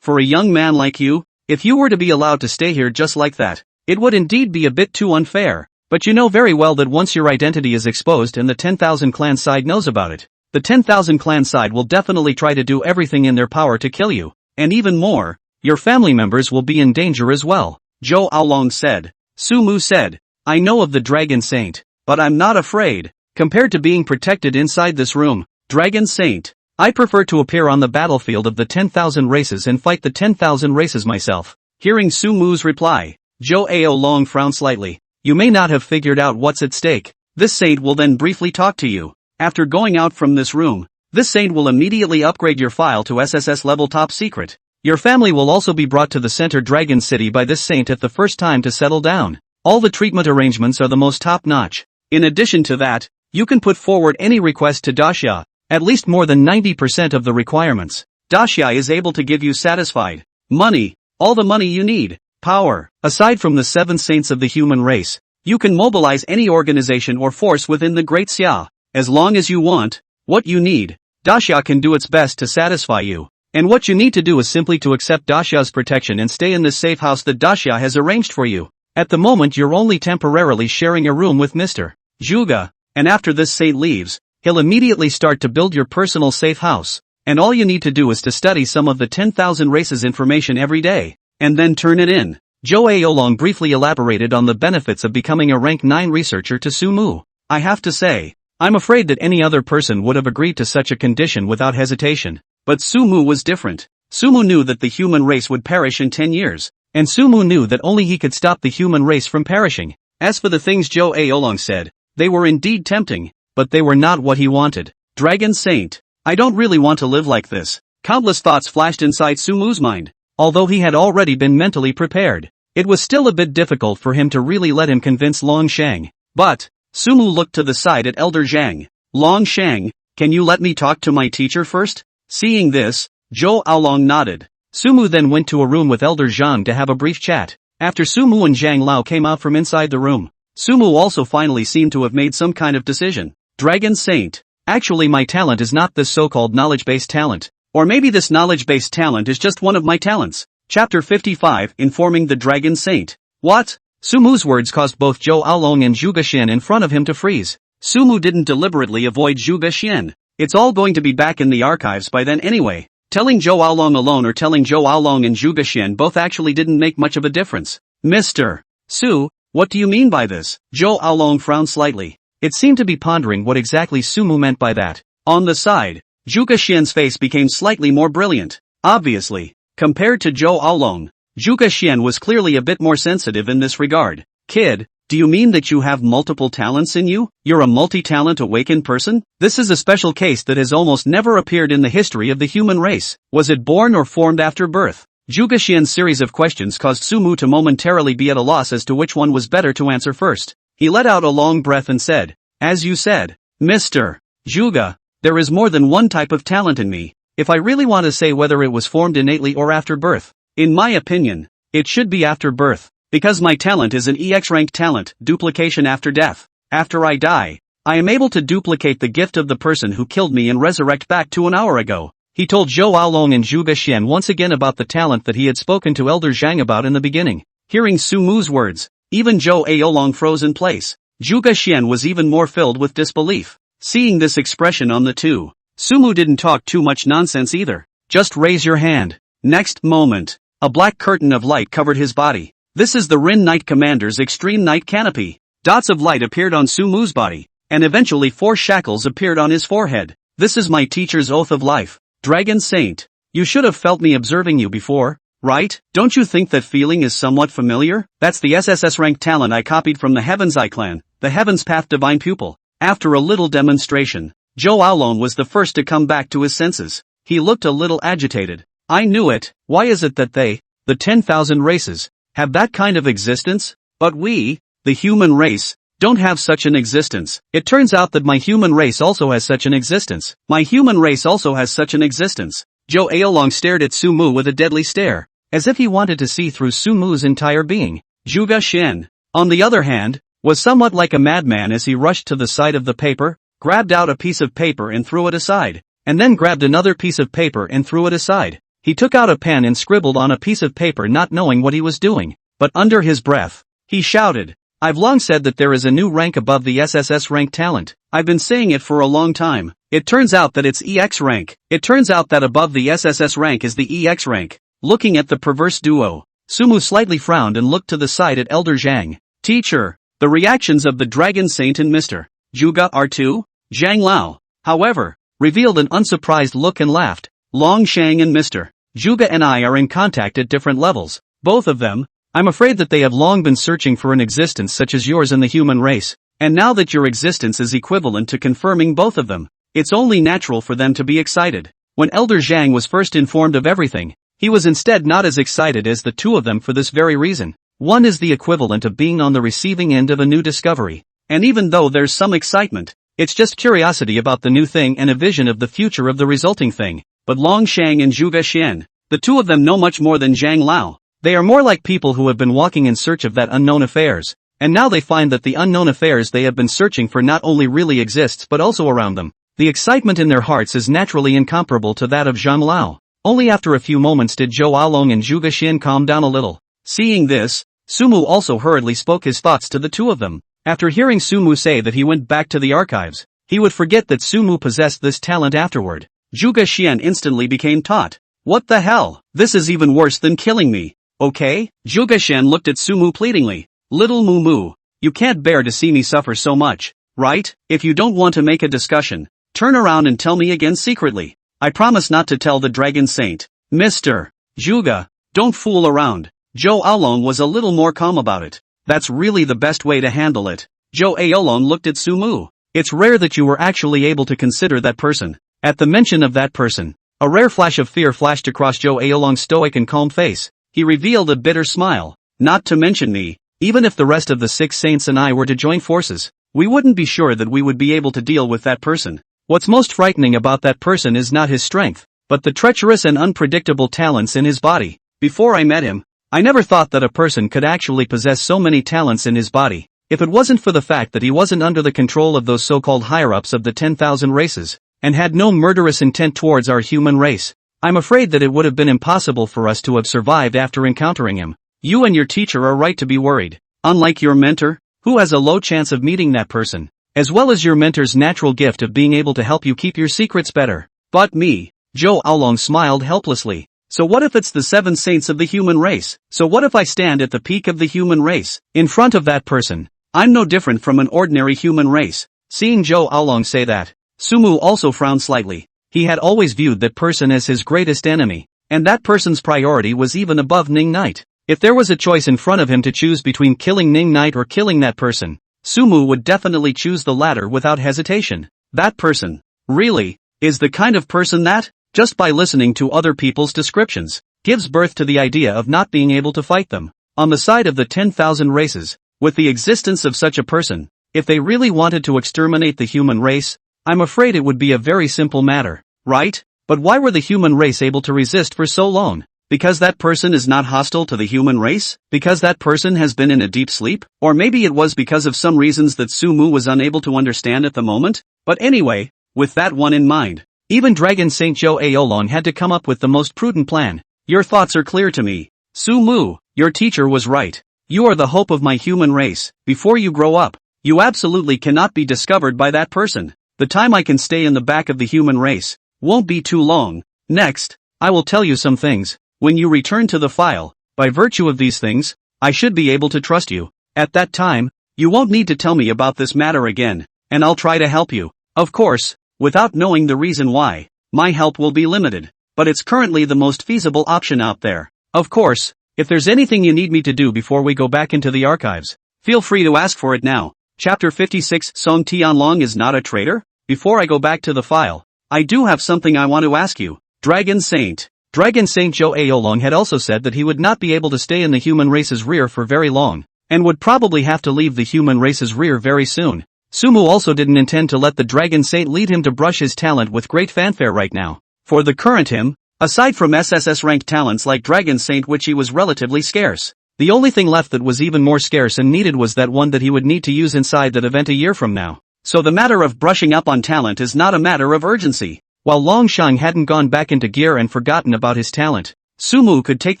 [SPEAKER 1] For a young man like you, if you were to be allowed to stay here just like that, it would indeed be a bit too unfair. But you know very well that once your identity is exposed and the 10,000 clan side knows about it, the 10,000 clan side will definitely try to do everything in their power to kill you. And even more, your family members will be in danger as well," Zhou Aolong said. Su Mu said, "I know of the Dragon Saint, but I'm not afraid. Compared to being protected inside this room, Dragon Saint, I prefer to appear on the battlefield of the 10,000 races and fight the 10,000 races myself." Hearing Su Mu's reply, Zhou Aolong frowned slightly. "You may not have figured out what's at stake. This saint will then briefly talk to you. After going out from this room, this saint will immediately upgrade your file to SSS level top secret. Your family will also be brought to the center Dragon City by this saint at the first time to settle down. All the treatment arrangements are the most top-notch. In addition to that, you can put forward any request to Daxia, at least more than 90% of the requirements. Daxia is able to give you satisfied money, all the money you need. Power. Aside from the 7 saints of the human race, you can mobilize any organization or force within the Great Xia. As long as you want what you need, Daxia can do its best to satisfy you. And what you need to do is simply to accept Daxia's protection and stay in this safe house that Daxia has arranged for you. At the moment you're only temporarily sharing a room with Mr. Zhuge, and after this saint leaves, he'll immediately start to build your personal safe house. And all you need to do is to study some of the 10,000 races information every day, and then turn it in." Zhou Aolong briefly elaborated on the benefits of becoming a rank 9 researcher to Su Mu. "I have to say, I'm afraid that any other person would have agreed to such a condition without hesitation. But Su Mu was different. Sumu knew that the human race would perish in 10 years. And Sumu knew that only he could stop the human race from perishing. As for the things Zhou Aolong said, they were indeed tempting, but they were not what he wanted. Dragon Saint. I don't really want to live like this. Countless thoughts flashed inside Sumu's mind. Although he had already been mentally prepared, it was still a bit difficult for him to really let him convince Long Shang. But, Sumu looked to the side at Elder Zhang. Long Shang, can you let me talk to my teacher first? Seeing this, Zhou Aolong nodded. Sumu then went to a room with Elder Zhang to have a brief chat. After Sumu and Zhang Lao came out from inside the room, Sumu also finally seemed to have made some kind of decision. Dragon Saint. Actually, my talent is not this so-called knowledge-based talent. Or maybe this knowledge-based talent is just one of my talents. Chapter 55, Informing the Dragon Saint. What? Sumu's words caused both Zhou Aolong and Zhuge Xian in front of him to freeze. Sumu didn't deliberately avoid Zhuge Xian. It's all going to be back in the archives by then anyway. Telling Zhou Aolong alone or telling Zhou Aolong and Zhuge Xian both actually didn't make much of a difference. Mr. Su, what do you mean by this? Zhou Aolong frowned slightly. It seemed to be pondering what exactly Sumu meant by that. On the side, Zhuge Xian's face became slightly more brilliant. Obviously, compared to Zhou Aolong, Zhuge Xian was clearly a bit more sensitive in this regard. Kid, do you mean that you have multiple talents in you? You're a multi-talent awakened person? This is a special case that has almost never appeared in the history of the human race. Was it born or formed after birth? Zhuge Xian's series of questions caused Sumu to momentarily be at a loss as to which one was better to answer first. He let out a long breath and said, as you said, Mr. Zhuge, there is more than one type of talent in me. If I really want to say whether it was formed innately or after birth, in my opinion, it should be after birth. Because my talent is an EX rank talent, duplication after death. After I die, I am able to duplicate the gift of the person who killed me and resurrect back to an hour ago. He told Zhou Aolong and Zhuge Xian once again about the talent that he had spoken to Elder Zhang about in the beginning. Hearing Sumu's words, even Zhou Aolong froze in place. Zhuge Xian was even more filled with disbelief. Seeing this expression on the two, Sumu didn't talk too much nonsense either. Just raise your hand. Next moment, a black curtain of light covered his body. This is the Rin Knight Commander's Extreme Night Canopy. Dots of light appeared on Sumu's body, and eventually 4 shackles appeared on his forehead. This is my teacher's oath of life. Dragon Saint. You should have felt me observing you before, right? Don't you think that feeling is somewhat familiar? That's the SSS rank talent I copied from the Heaven's Eye clan, the Heaven's Path Divine Pupil. After a little demonstration, Zhou Aolong was the first to come back to his senses. He looked a little agitated. I knew it. Why is it that they, the 10,000 races, have that kind of existence? But we, the human race, don't have such an existence. It turns out that my human race also has such an existence. My human race also has such an existence. Zhou Aolong stared at Sumu with a deadly stare, as if he wanted to see through Sumu's entire being. Zhuge Xian, on the other hand, was somewhat like a madman as he rushed to the side of the paper, grabbed out a piece of paper and threw it aside, and then grabbed another piece of paper and threw it aside. He took out a pen and scribbled on a piece of paper not knowing what he was doing, but under his breath, he shouted, I've long said that there is a new rank above the SSS rank talent. I've been saying it for a long time. It turns out that it's EX rank. It turns out that above the SSS rank is the EX rank. Looking at the perverse duo, Sumu slightly frowned and looked to the side at Elder Zhang. Teacher, the reactions of the Dragon Saint and Mr. Zhuge are too? Zhang Lao, however, revealed an unsurprised look and laughed. Long Shang and Mr. Zhuge and I are in contact at different levels. Both of them, I'm afraid that they have long been searching for an existence such as yours in the human race, and now that your existence is equivalent to confirming both of them, it's only natural for them to be excited. When Elder Zhang was first informed of everything, he was instead not as excited as the two of them for this very reason. One is the equivalent of being on the receiving end of a new discovery, and even though there's some excitement, it's just curiosity about the new thing and a vision of the future of the resulting thing. But Long Shang and Zhuge Xian, the two of them know much more than Zhang Lao. They are more like people who have been walking in search of that unknown affairs, and now they find that the unknown affairs they have been searching for not only really exists but also around them. The excitement in their hearts is naturally incomparable to that of Zhang Lao. Only after a few moments did Zhou Aolong and Zhuge Xian calm down a little. Seeing this, Sumu also hurriedly spoke his thoughts to the two of them. After hearing Sumu say that he went back to the archives, he would forget that Sumu possessed this talent afterward. Zhuge Xian instantly became taut. What the hell? This is even worse than killing me. Okay? Zhuge Xian looked at Sumu pleadingly. Little Mumu, you can't bear to see me suffer so much, right? If you don't want to make a discussion, turn around and tell me again secretly. I promise not to tell the Dragon Saint. Mr. Juga, don't fool around. Zhou Aolong was a little more calm about it. That's really the best way to handle it. Zhou Aolong looked at Sumu. It's rare that you were actually able to consider that person. At the mention of that person, a rare flash of fear flashed across Zhou Aolong's stoic and calm face. He revealed a bitter smile. Not to mention me, even if the rest of the 6 saints and I were to join forces, we wouldn't be sure that we would be able to deal with that person. What's most frightening about that person is not his strength, but the treacherous and unpredictable talents in his body. Before I met him, I never thought that a person could actually possess so many talents in his body. If it wasn't for the fact that he wasn't under the control of those so-called higher-ups of the 10,000 races, and had no murderous intent towards our human race, I'm afraid that it would have been impossible for us to have survived after encountering him. You and your teacher are right to be worried. Unlike your mentor, who has a low chance of meeting that person, as well as your mentor's natural gift of being able to help you keep your secrets better. But me, Zhou Aolong smiled helplessly. So what if it's the 7 saints of the human race? So what if I stand at the peak of the human race, in front of that person? I'm no different from an ordinary human race. Seeing Zhou Aolong say that, Sumu also frowned slightly. He had always viewed that person as his greatest enemy, and that person's priority was even above Ning Knight. If there was a choice in front of him to choose between killing Ning Knight or killing that person, Sumu would definitely choose the latter without hesitation. That person, really, is the kind of person that, just by listening to other people's descriptions, gives birth to the idea of not being able to fight them. On the side of the 10,000 races, with the existence of such a person, if they really wanted to exterminate the human race, I'm afraid it would be a very simple matter, right? But why were the human race able to resist for so long? Because that person is not hostile to the human race? Because that person has been in a deep sleep? Or maybe it was because of some reasons that Sumu was unable to understand at the moment? But anyway, with that one in mind, even Dragon Saint Zhou Aolong had to come up with the most prudent plan. Your thoughts are clear to me. Sumu, your teacher was right. You are the hope of my human race. Before you grow up, you absolutely cannot be discovered by that person. The time I can stay in the back of the human race won't be too long. Next, I will tell you some things. When you return to the file, by virtue of these things, I should be able to trust you. At that time, you won't need to tell me about this matter again, and I'll try to help you. Of course, without knowing the reason why, my help will be limited, but it's currently the most feasible option out there. Of course, if there's anything you need me to do before we go back into the archives, feel free to ask for it now. Chapter 56 Song Tianlong is not a traitor? Before I go back to the file, I do have something I want to ask you. Dragon Saint Zhou Aolong had also said that he would not be able to stay in the human race's rear for very long, and would probably have to leave the human race's rear very soon. Sumu also didn't intend to let the Dragon Saint lead him to brush his talent with great fanfare right now. For the current him, aside from SSS ranked talents like Dragon Saint, which he was relatively scarce, the only thing left that was even more scarce and needed was that one that he would need to use inside that event a year from now. So the matter of brushing up on talent is not a matter of urgency. While Longshang hadn't gone back into gear and forgotten about his talent, Sumu could take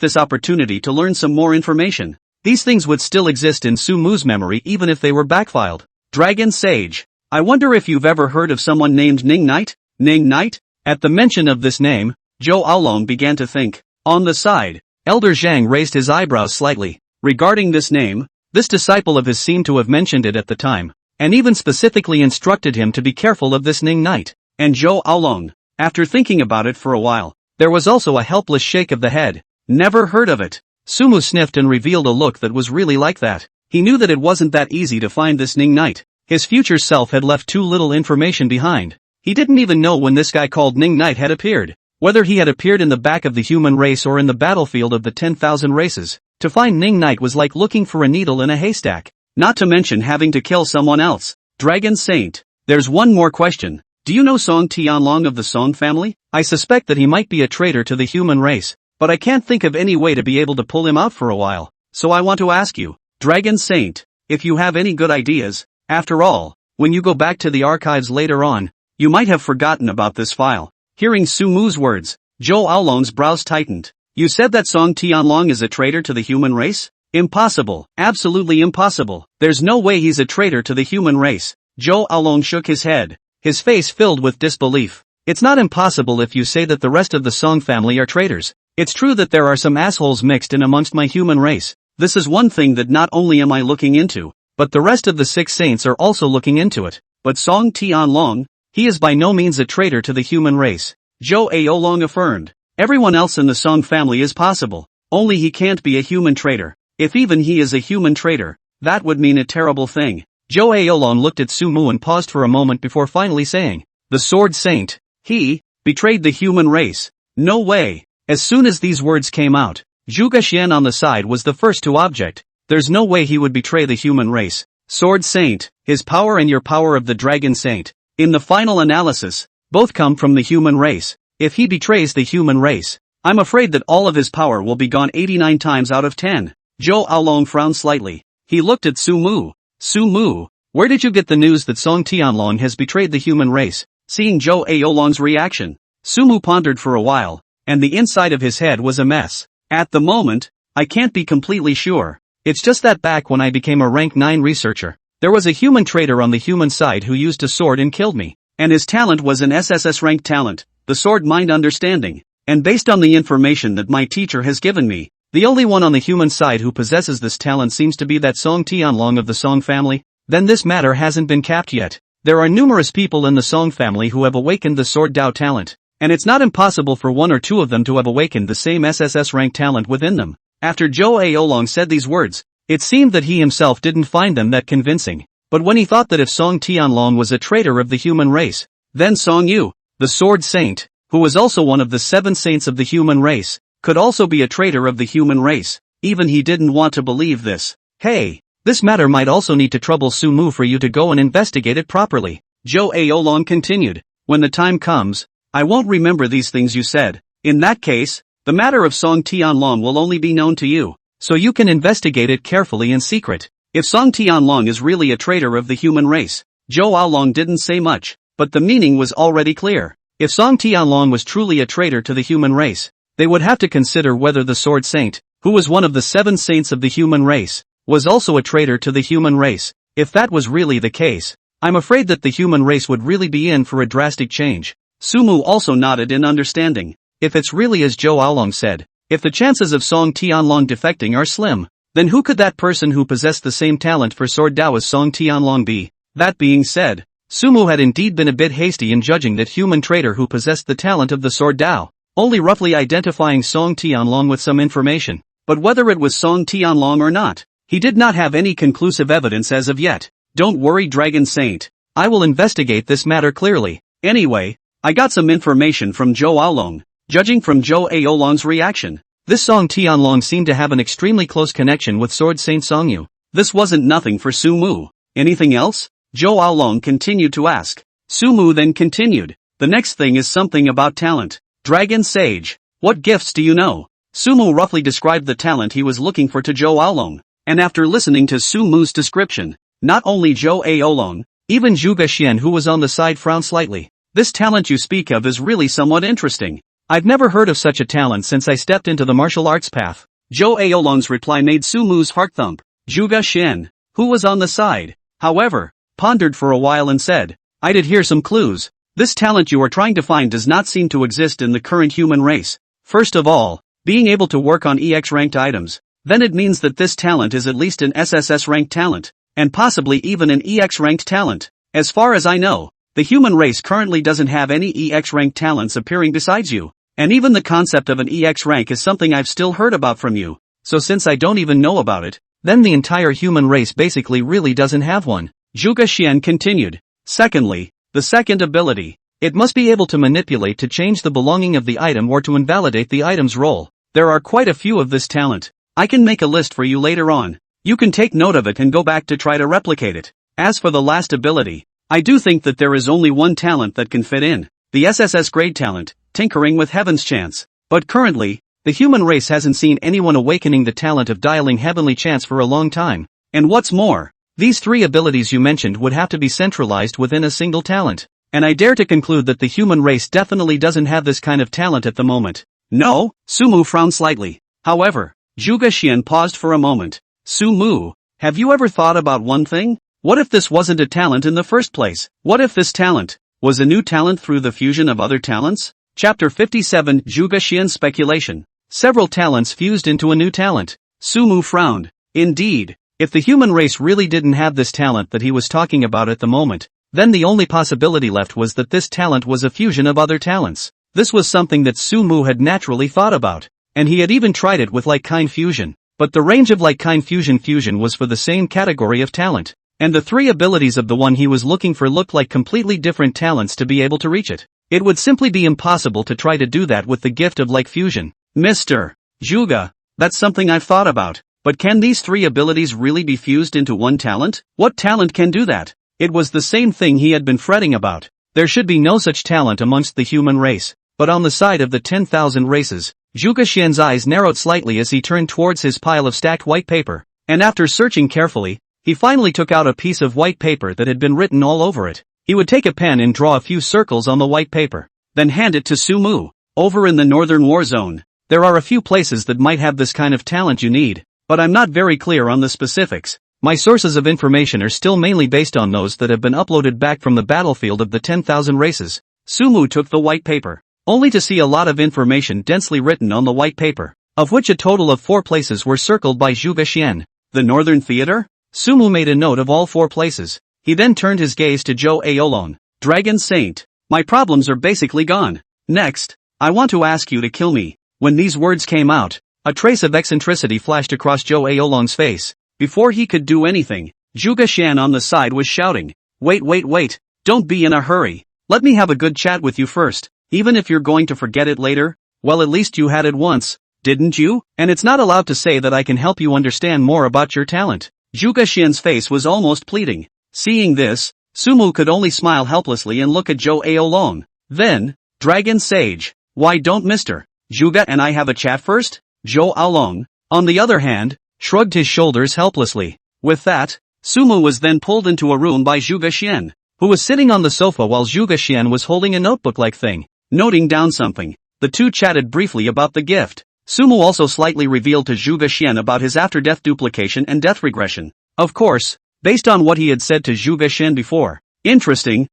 [SPEAKER 1] this opportunity to learn some more information. These things would still exist in Sumu's memory even if they were backfiled. Dragon Sage. I wonder if you've ever heard of someone named Ning Knight? Ning Knight? At the mention of this name, Zhou Aolong began to think. On the side, Elder Zhang raised his eyebrows slightly. Regarding this name, this disciple of his seemed to have mentioned it at the time, and even specifically instructed him to be careful of this Ning Knight. And Zhou Aolong, after thinking about it for a while, there was also a helpless shake of the head. Never heard of it. Sumu sniffed and revealed a look that was really like that. He knew that it wasn't that easy to find this Ning Knight. His future self had left too little information behind. He didn't even know when this guy called Ning Knight had appeared. Whether he had appeared in the back of the human race or in the battlefield of the 10,000 races. To find Ning Knight was like looking for a needle in a haystack. Not to mention having to kill someone else. Dragon Saint. There's one more question. Do you know Song Tianlong of the Song family? I suspect that he might be a traitor to the human race, but I can't think of any way to be able to pull him out for a while. So I want to ask you, Dragon Saint, if you have any good ideas. After all, when you go back to the archives later on, you might have forgotten about this file. Hearing Sumu's words, Zhou Aolong's brows tightened. You said that Song Tianlong is a traitor to the human race? Impossible. Absolutely impossible. There's no way he's a traitor to the human race. Zhou Aolong shook his head, his face filled with disbelief. It's not impossible if you say that the rest of the Song family are traitors. It's true that there are some assholes mixed in amongst my human race. This is one thing that not only am I looking into, but the rest of the 6 saints are also looking into it. But Song Tianlong, he is by no means a traitor to the human race. Zhou Aolong affirmed. Everyone else in the Song family is possible. Only he can't be a human traitor. If even he is a human traitor, that would mean a terrible thing. Zhou Aolong looked at Sumu and paused for a moment before finally saying, "The Sword Saint. He betrayed the human race. No way." As soon as these words came out, Zhuge Xian on the side was the first to object. There's no way he would betray the human race. Sword Saint, his power and your power of the Dragon Saint. In the final analysis, both come from the human race. If he betrays the human race, I'm afraid that all of his power will be gone 89 times out of 10. Zhou Aolong frowned slightly. He looked at Sumu. Sumu, where did you get the news that Song Tianlong has betrayed the human race? Seeing Zhou Aolong's reaction, Sumu pondered for a while, and the inside of his head was a mess. At the moment, I can't be completely sure. It's just that back when I became a rank 9 researcher, there was a human traitor on the human side who used a sword and killed me. And his talent was an SSS rank talent, the sword mind understanding. And based on the information that my teacher has given me, the only one on the human side who possesses this talent seems to be that Song Tianlong of the Song family. Then this matter hasn't been capped yet. There are numerous people in the Song family who have awakened the Sword Dao talent, and it's not impossible for one or two of them to have awakened the same SSS rank talent within them. After Zhou Aolong said these words, it seemed that he himself didn't find them that convincing. But when he thought that if Song Tianlong was a traitor of the human race, then Song Yu, the Sword Saint, who was also one of the 7 saints of the human race, could also be a traitor of the human race. Even he didn't want to believe this. Hey, this matter might also need to trouble Sumu for you to go and investigate it properly. Zhou Aolong continued. When the time comes, I won't remember these things you said. In that case, the matter of Song Tianlong will only be known to you, so you can investigate it carefully in secret. If Song Tianlong is really a traitor of the human race, Zhou Aolong didn't say much, but the meaning was already clear. If Song Tianlong was truly a traitor to the human race, they would have to consider whether the Sword Saint, who was one of the 7 saints of the human race, was also a traitor to the human race. If that was really the case, I'm afraid that the human race would really be in for a drastic change. Sumu also nodded in understanding. If it's really as Zhou Aolong said, if the chances of Song Tianlong defecting are slim, then who could that person who possessed the same talent for Sword Dao as Song Tianlong be? That being said, Sumu had indeed been a bit hasty in judging that human traitor who possessed the talent of the Sword Dao, only roughly identifying Song Tianlong with some information. But whether it was Song Tianlong or not, he did not have any conclusive evidence as of yet. Don't worry, Dragon Saint. I will investigate this matter clearly. Anyway, I got some information from Zhou Aolong. Judging from Zhou Aolong's reaction, this Song Tianlong seemed to have an extremely close connection with Sword Saint Songyu. This wasn't nothing for Sumu. Anything else? Zhou Aolong continued to ask. Sumu then continued. The next thing is something about talent. Dragon Sage. What gifts do you know? Sumu roughly described the talent he was looking for to Zhou Aolong, and after listening to Sumu's description, not only Zhou Aolong, even Zhuge Xian who was on the side frowned slightly. This talent you speak of is really somewhat interesting. I've never heard of such a talent since I stepped into the martial arts path. Zhou Aolong's reply made Sumu's heart thump. Zhuge Xian, who was on the side, however, pondered for a while and said, I did hear some clues. This talent you are trying to find does not seem to exist in the current human race. First of all, being able to work on EX ranked items, then it means that this talent is at least an SSS ranked talent, and possibly even an EX ranked talent. As far as I know, the human race currently doesn't have any EX ranked talents appearing besides you. And even the concept of an EX rank is something I've still heard about from you. So since I don't even know about it, then the entire human race basically really doesn't have one. Zhuge Xian continued. Secondly, the second ability. It must be able to manipulate to change the belonging of the item or to invalidate the item's role. There are quite a few of this talent. I can make a list for you later on. You can take note of it and go back to try to replicate it. As for the last ability, I do think that there is only one talent that can fit in. The SSS grade talent, Tinkering with Heaven's Chance. But currently, the human race hasn't seen anyone awakening the talent of dialing heavenly chance for a long time. And what's more, these 3 abilities you mentioned would have to be centralized within a single talent. And I dare to conclude that the human race definitely doesn't have this kind of talent at the moment. No? Sumu frowned slightly. However, Zhuge Xian paused for a moment. Sumu, have you ever thought about one thing? What if this wasn't a talent in the first place? What if this talent was a new talent through the fusion of other talents? Chapter 57 Zhuge Xian's Speculation. Several talents fused into a new talent. Sumu frowned. Indeed, if the human race really didn't have this talent that he was talking about at the moment, then the only possibility left was that this talent was a fusion of other talents. This was something that Sumu had naturally thought about, and he had even tried it with like-kind fusion. But the range of like-kind fusion was for the same category of talent, and the three abilities of the one he was looking for looked like completely different talents to be able to reach it. It would simply be impossible to try to do that with the gift of like fusion. Mr. Juga, that's something I've thought about. But can these three abilities really be fused into one talent? What talent can do that? It was the same thing he had been fretting about. There should be no such talent amongst the human race. But on the side of the 10,000 races, Zhuge Xian's eyes narrowed slightly as he turned towards his pile of stacked white paper, and after searching carefully, he finally took out a piece of white paper that had been written all over it. He would take a pen and draw a few circles on the white paper, then hand it to Sumu. Over in the northern war zone, there are a few places that might have this kind of talent you need, but I'm not very clear on the specifics. My sources of information are still mainly based on those that have been uploaded back from the battlefield of the 10,000 races. Sumu took the white paper, only to see a lot of information densely written on the white paper, of which a total of 4 places were circled by Zhuge Xian. The Northern Theater? Sumu made a note of all 4 places. He then turned his gaze to Zhou Aolong. Dragon Saint. My problems are basically gone. Next, I want to ask you to kill me. When these words came out, a trace of eccentricity flashed across Zhou Aolong's face. Before he could do anything, Zhuge Xian on the side was shouting, Wait, don't be in a hurry. Let me have a good chat with you first. Even if you're going to forget it later, well, at least you had it once, didn't you? And it's not allowed to say that I can help you understand more about your talent. Zhuge Xian's face was almost pleading. Seeing this, Sumu could only smile helplessly and look at Zhou Aolong. Then, Dragon Sage, why don't Mr. Zhuge and I have a chat first? Zhou Aolong, on the other hand, shrugged his shoulders helplessly. With that, Sumu was then pulled into a room by Zhuge Xian, who was sitting on the sofa while Zhuge Xian was holding a notebook-like thing, noting down something. The two chatted briefly about the gift. Sumu also slightly revealed to Zhuge Xian about his after-death duplication and death regression. Of course, based on what he had said to Zhuge Xian before. Interesting,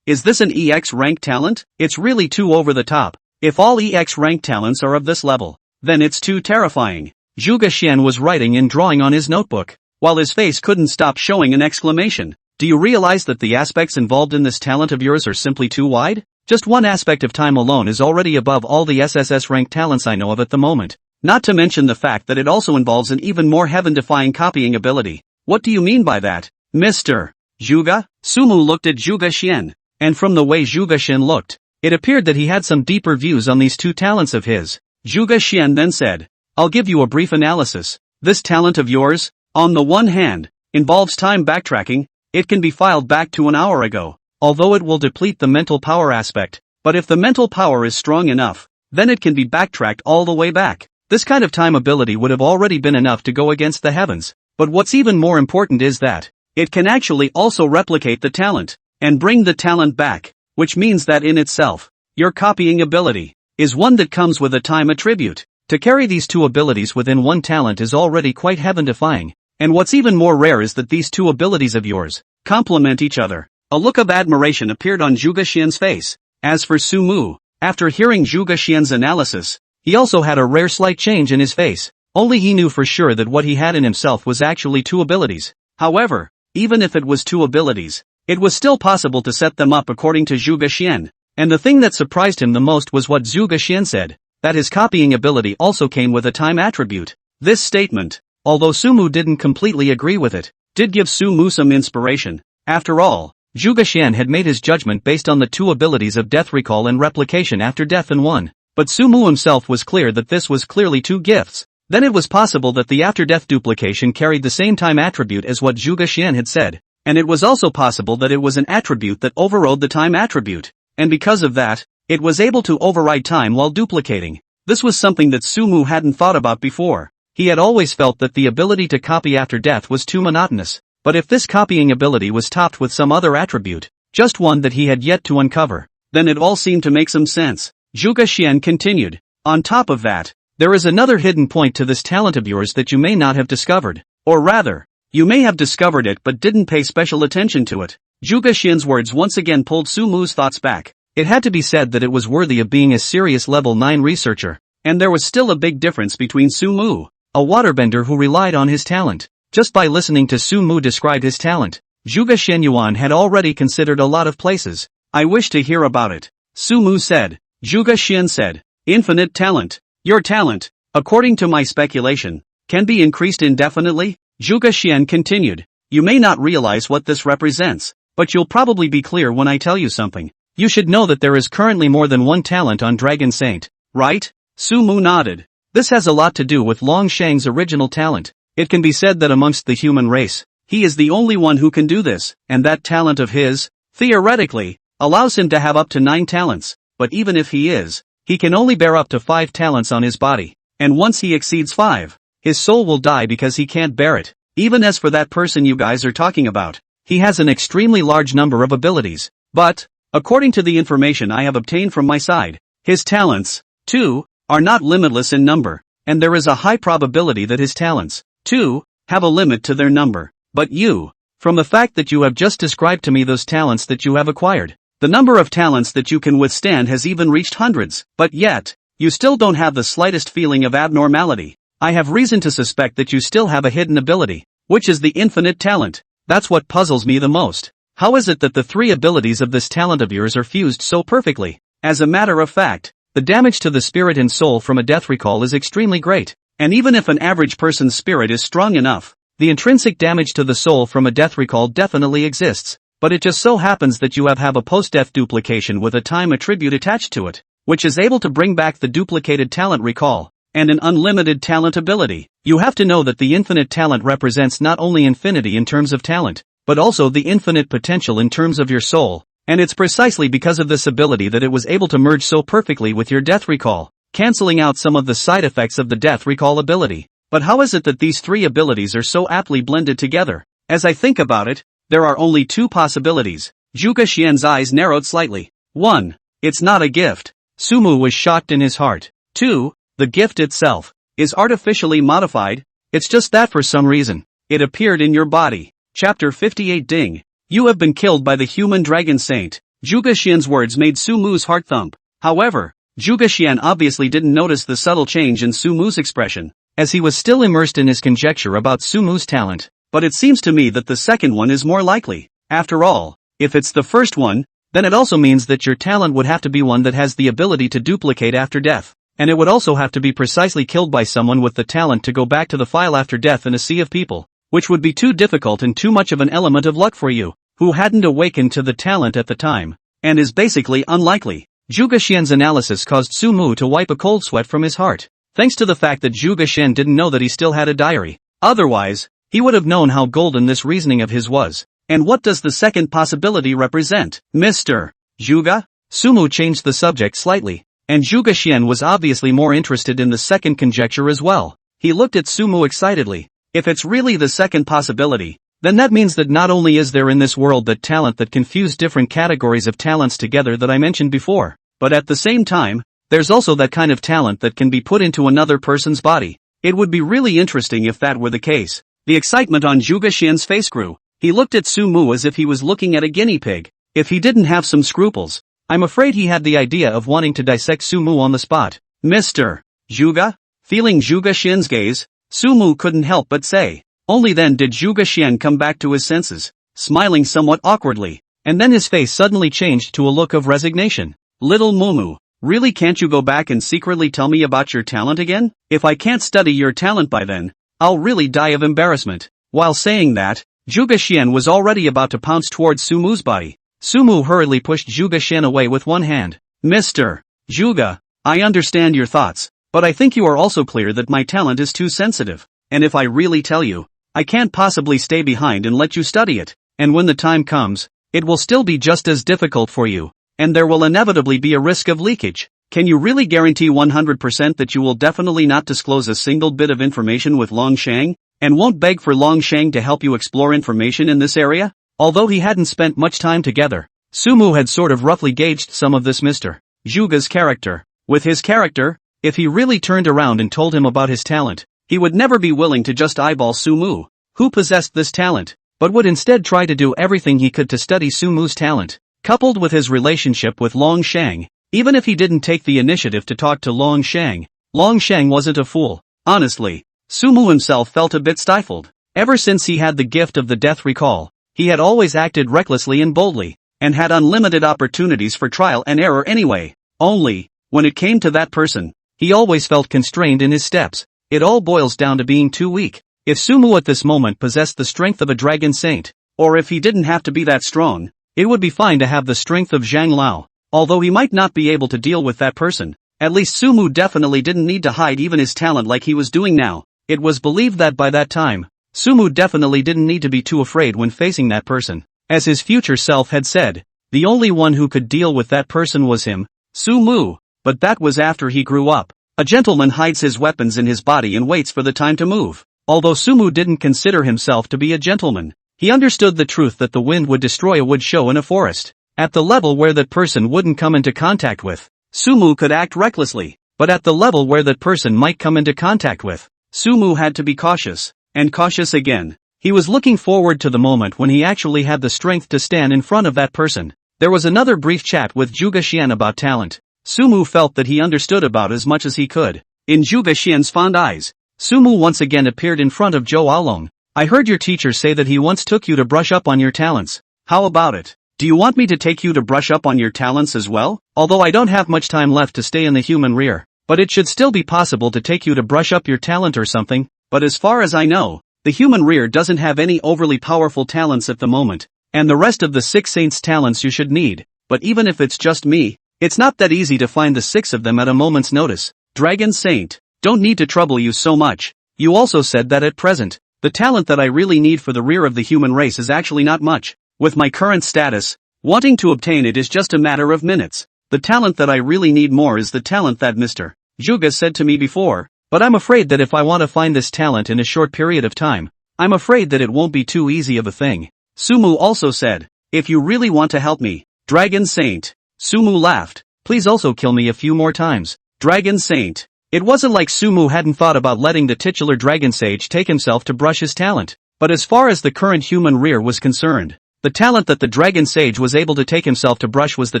[SPEAKER 1] is this an EX rank talent? It's really too over the top. If all EX rank talents are of this level, then it's too terrifying. Zhuge Xian was writing and drawing on his notebook, while his face couldn't stop showing an exclamation. Do you realize that the aspects involved in this talent of yours are simply too wide? Just one aspect of time alone is already above all the SSS rank talents I know of at the moment. Not to mention the fact that it also involves an even more heaven-defying copying ability. What do you mean by that, Mr. Zhuge? Sumu looked at Zhuge Xian, and from the way Zhuge Xian looked, it appeared that he had some deeper views on these two talents of his. Zhuge Xian then said, I'll give you a brief analysis. This talent of yours, on the one hand, involves time backtracking. It can be filed back to an hour ago, although it will deplete the mental power aspect. But if the mental power is strong enough, then it can be backtracked all the way back. This kind of time ability would have already been enough to go against the heavens. But what's even more important is that it can actually also replicate the talent and bring the talent back, which means that in itself, your copying ability is one that comes with a time attribute. To carry these two abilities within one talent is already quite heaven-defying. And what's even more rare is that these two abilities of yours complement each other. A look of admiration appeared on Zhuge Xian's face. As for Sumu, after hearing Zhuge Xian's analysis, he also had a rare slight change in his face. Only he knew for sure that what he had in himself was actually two abilities. However, even if it was two abilities, it was still possible to set them up according to Zhuge Xian. And the thing that surprised him the most was what Zhuge Xian said, that his copying ability also came with a time attribute. This statement, although Sumu didn't completely agree with it, did give Sumu some inspiration. After all, Zhuge Xian had made his judgment based on the two abilities of death recall and replication after death in one. But Sumu himself was clear that this was clearly two gifts. Then it was possible that the after-death duplication carried the same time attribute as what Zhuge Xian had said, and it was also possible that it was an attribute that overrode the time attribute, and because of that, it was able to override time while duplicating. This was something that Sumu hadn't thought about before. He had always felt that the ability to copy after death was too monotonous, but if this copying ability was topped with some other attribute, just one that he had yet to uncover, then it all seemed to make some sense. Zhuge Xian continued, on top of that, there is another hidden point to this talent of yours that you may not have discovered. Or rather, you may have discovered it but didn't pay special attention to it. Zhuge Xian's words once again pulled Sumu's thoughts back. It had to be said that it was worthy of being a serious level 9 researcher. And there was still a big difference between Sumu, a waterbender who relied on his talent. Just by listening to Sumu describe his talent, Zhuge Xianyuan had already considered a lot of places. I wish to hear about it. Sumu said. Zhuge Xian said. Infinite talent. Your talent, according to my speculation, can be increased indefinitely? Zhuge Xian continued. You may not realize what this represents, but you'll probably be clear when I tell you something. You should know that there is currently more than one talent on Dragon Saint, right? Sumu nodded. This has a lot to do with Long Shang's original talent. It can be said that amongst the human race, he is the only one who can do this, and that talent of his, theoretically, allows him to have up to 9 talents, but even if he can only bear up to 5 talents on his body, and once he exceeds 5, his soul will die because he can't bear it. Even as for that person you guys are talking about, he has an extremely large number of abilities, but, according to the information I have obtained from my side, his talents, too, are not limitless in number, and there is a high probability that his talents, too, have a limit to their number. But you, from the fact that you have just described to me those talents that you have acquired, the number of talents that you can withstand has even reached hundreds, but yet, you still don't have the slightest feeling of abnormality. I have reason to suspect that you still have a hidden ability, which is the infinite talent. That's what puzzles me the most. How is it that the 3 abilities of this talent of yours are fused so perfectly? As a matter of fact, the damage to the spirit and soul from a death recall is extremely great, and even if an average person's spirit is strong enough, the intrinsic damage to the soul from a death recall definitely exists, but it just so happens that you have a post-death duplication with a time attribute attached to it, which is able to bring back the duplicated talent recall, and an unlimited talent ability. You have to know that the infinite talent represents not only infinity in terms of talent, but also the infinite potential in terms of your soul, and it's precisely because of this ability that it was able to merge so perfectly with your death recall, cancelling out some of the side effects of the death recall ability. But how is it that these 3 abilities are so aptly blended together? As I think about it, there are only 2 possibilities. Zhuge Xian's eyes narrowed slightly. 1. It's not a gift. Sumu was shocked in his heart. 2. The gift itself is artificially modified. It's just that for some reason, it appeared in your body. Chapter 58 Ding. You have been killed by the human dragon saint. Zhuge Xian's words made Sumu's heart thump. However, Zhuge Xian obviously didn't notice the subtle change in Sumu's expression, as he was still immersed in his conjecture about Sumu's talent. But it seems to me that the second one is more likely. After all, if it's the first one, then it also means that your talent would have to be one that has the ability to duplicate after death, and it would also have to be precisely killed by someone with the talent to go back to the file after death in a sea of people, which would be too difficult and too much of an element of luck for you, who hadn't awakened to the talent at the time, and is basically unlikely. Zhuge Xian's analysis caused Sumu to wipe a cold sweat from his heart, thanks to the fact that Zhuge Xian didn't know that he still had a diary. Otherwise, he would have known how golden this reasoning of his was. And what does the second possibility represent? Mr. Zhuge? Sumu changed the subject slightly, and Zhuge Xian was obviously more interested in the second conjecture as well. He looked at Sumu excitedly. If it's really the second possibility, then that means that not only is there in this world that talent that can fuse different categories of talents together that I mentioned before, but at the same time, there's also that kind of talent that can be put into another person's body. It would be really interesting if that were the case. The excitement on Zhuge Xian's face grew. He looked at Sumu as if he was looking at a guinea pig. If he didn't have some scruples, I'm afraid he had the idea of wanting to dissect Sumu on the spot. Mr. Zhuge? Feeling Zhuge Xian's gaze, Sumu couldn't help but say. Only then did Zhuge Xian come back to his senses, smiling somewhat awkwardly, and then his face suddenly changed to a look of resignation. Little Mumu, really can't you go back and secretly tell me about your talent again? If I can't study your talent by then, I'll really die of embarrassment. While saying that, Zhuge Xian was already about to pounce towards Sumu's body. Sumu hurriedly pushed Zhuge Xian away with one hand. Mr. Zhuge, I understand your thoughts, but I think you are also clear that my talent is too sensitive, and if I really tell you, I can't possibly stay behind and let you study it, and when the time comes, it will still be just as difficult for you, and there will inevitably be a risk of leakage. Can you really guarantee 100% that you will definitely not disclose a single bit of information with Long Shang, and won't beg for Long Shang to help you explore information in this area? Although he hadn't spent much time together, Sumu had sort of roughly gauged some of this Mr. Zhuge's character. With his character, if he really turned around and told him about his talent, he would never be willing to just eyeball Sumu, who possessed this talent, but would instead try to do everything he could to study Sumu's talent. Coupled with his relationship with Long Shang, even if he didn't take the initiative to talk to Long Shang wasn't a fool. Honestly, Sumu himself felt a bit stifled. Ever since he had the gift of the death recall, he had always acted recklessly and boldly, and had unlimited opportunities for trial and error anyway. Only, when it came to that person, he always felt constrained in his steps. It all boils down to being too weak. If Sumu at this moment possessed the strength of a dragon saint, or if he didn't have to be that strong, it would be fine to have the strength of Zhang Lao. Although he might not be able to deal with that person, at least Sumu definitely didn't need to hide even his talent like he was doing now. It was believed that by that time, Sumu definitely didn't need to be too afraid when facing that person. As his future self had said, the only one who could deal with that person was him, Sumu. But that was after he grew up. A gentleman hides his weapons in his body and waits for the time to move. Although Sumu didn't consider himself to be a gentleman, he understood the truth that the wind would destroy a wood show in a forest. At the level where that person wouldn't come into contact with, Sumu could act recklessly. But at the level where that person might come into contact with, Sumu had to be cautious, and cautious again. He was looking forward to the moment when he actually had the strength to stand in front of that person. There was another brief chat with Zhuge Xian about talent. Sumu felt that he understood about as much as he could. In Zhuge Xian's fond eyes, Sumu once again appeared in front of Zhou Aolong. I heard your teacher say that he once took you to brush up on your talents. How about it? Do you want me to take you to brush up on your talents as well? Although I don't have much time left to stay in the human rear, but it should still be possible to take you to brush up your talent or something. But as far as I know, the human rear doesn't have any overly powerful talents at the moment, and the rest of the 6 saints' talents you should need. But even if it's just me, it's not that easy to find the 6 of them at a moment's notice. Dragon Saint, don't need to trouble you so much. You also said that at present, the talent that I really need for the rear of the human race is actually not much. With my current status, wanting to obtain it is just a matter of minutes. The talent that I really need more is the talent that Mr. Zhuge said to me before, but I'm afraid that if I want to find this talent in a short period of time, I'm afraid that it won't be too easy of a thing. Sumu also said, if you really want to help me, Dragon Saint. Sumu laughed, please also kill me a few more times. Dragon Saint. It wasn't like Sumu hadn't thought about letting the titular Dragon Sage take himself to brush his talent. But as far as the current human rear was concerned, the talent that the Dragon Sage was able to take himself to brush was the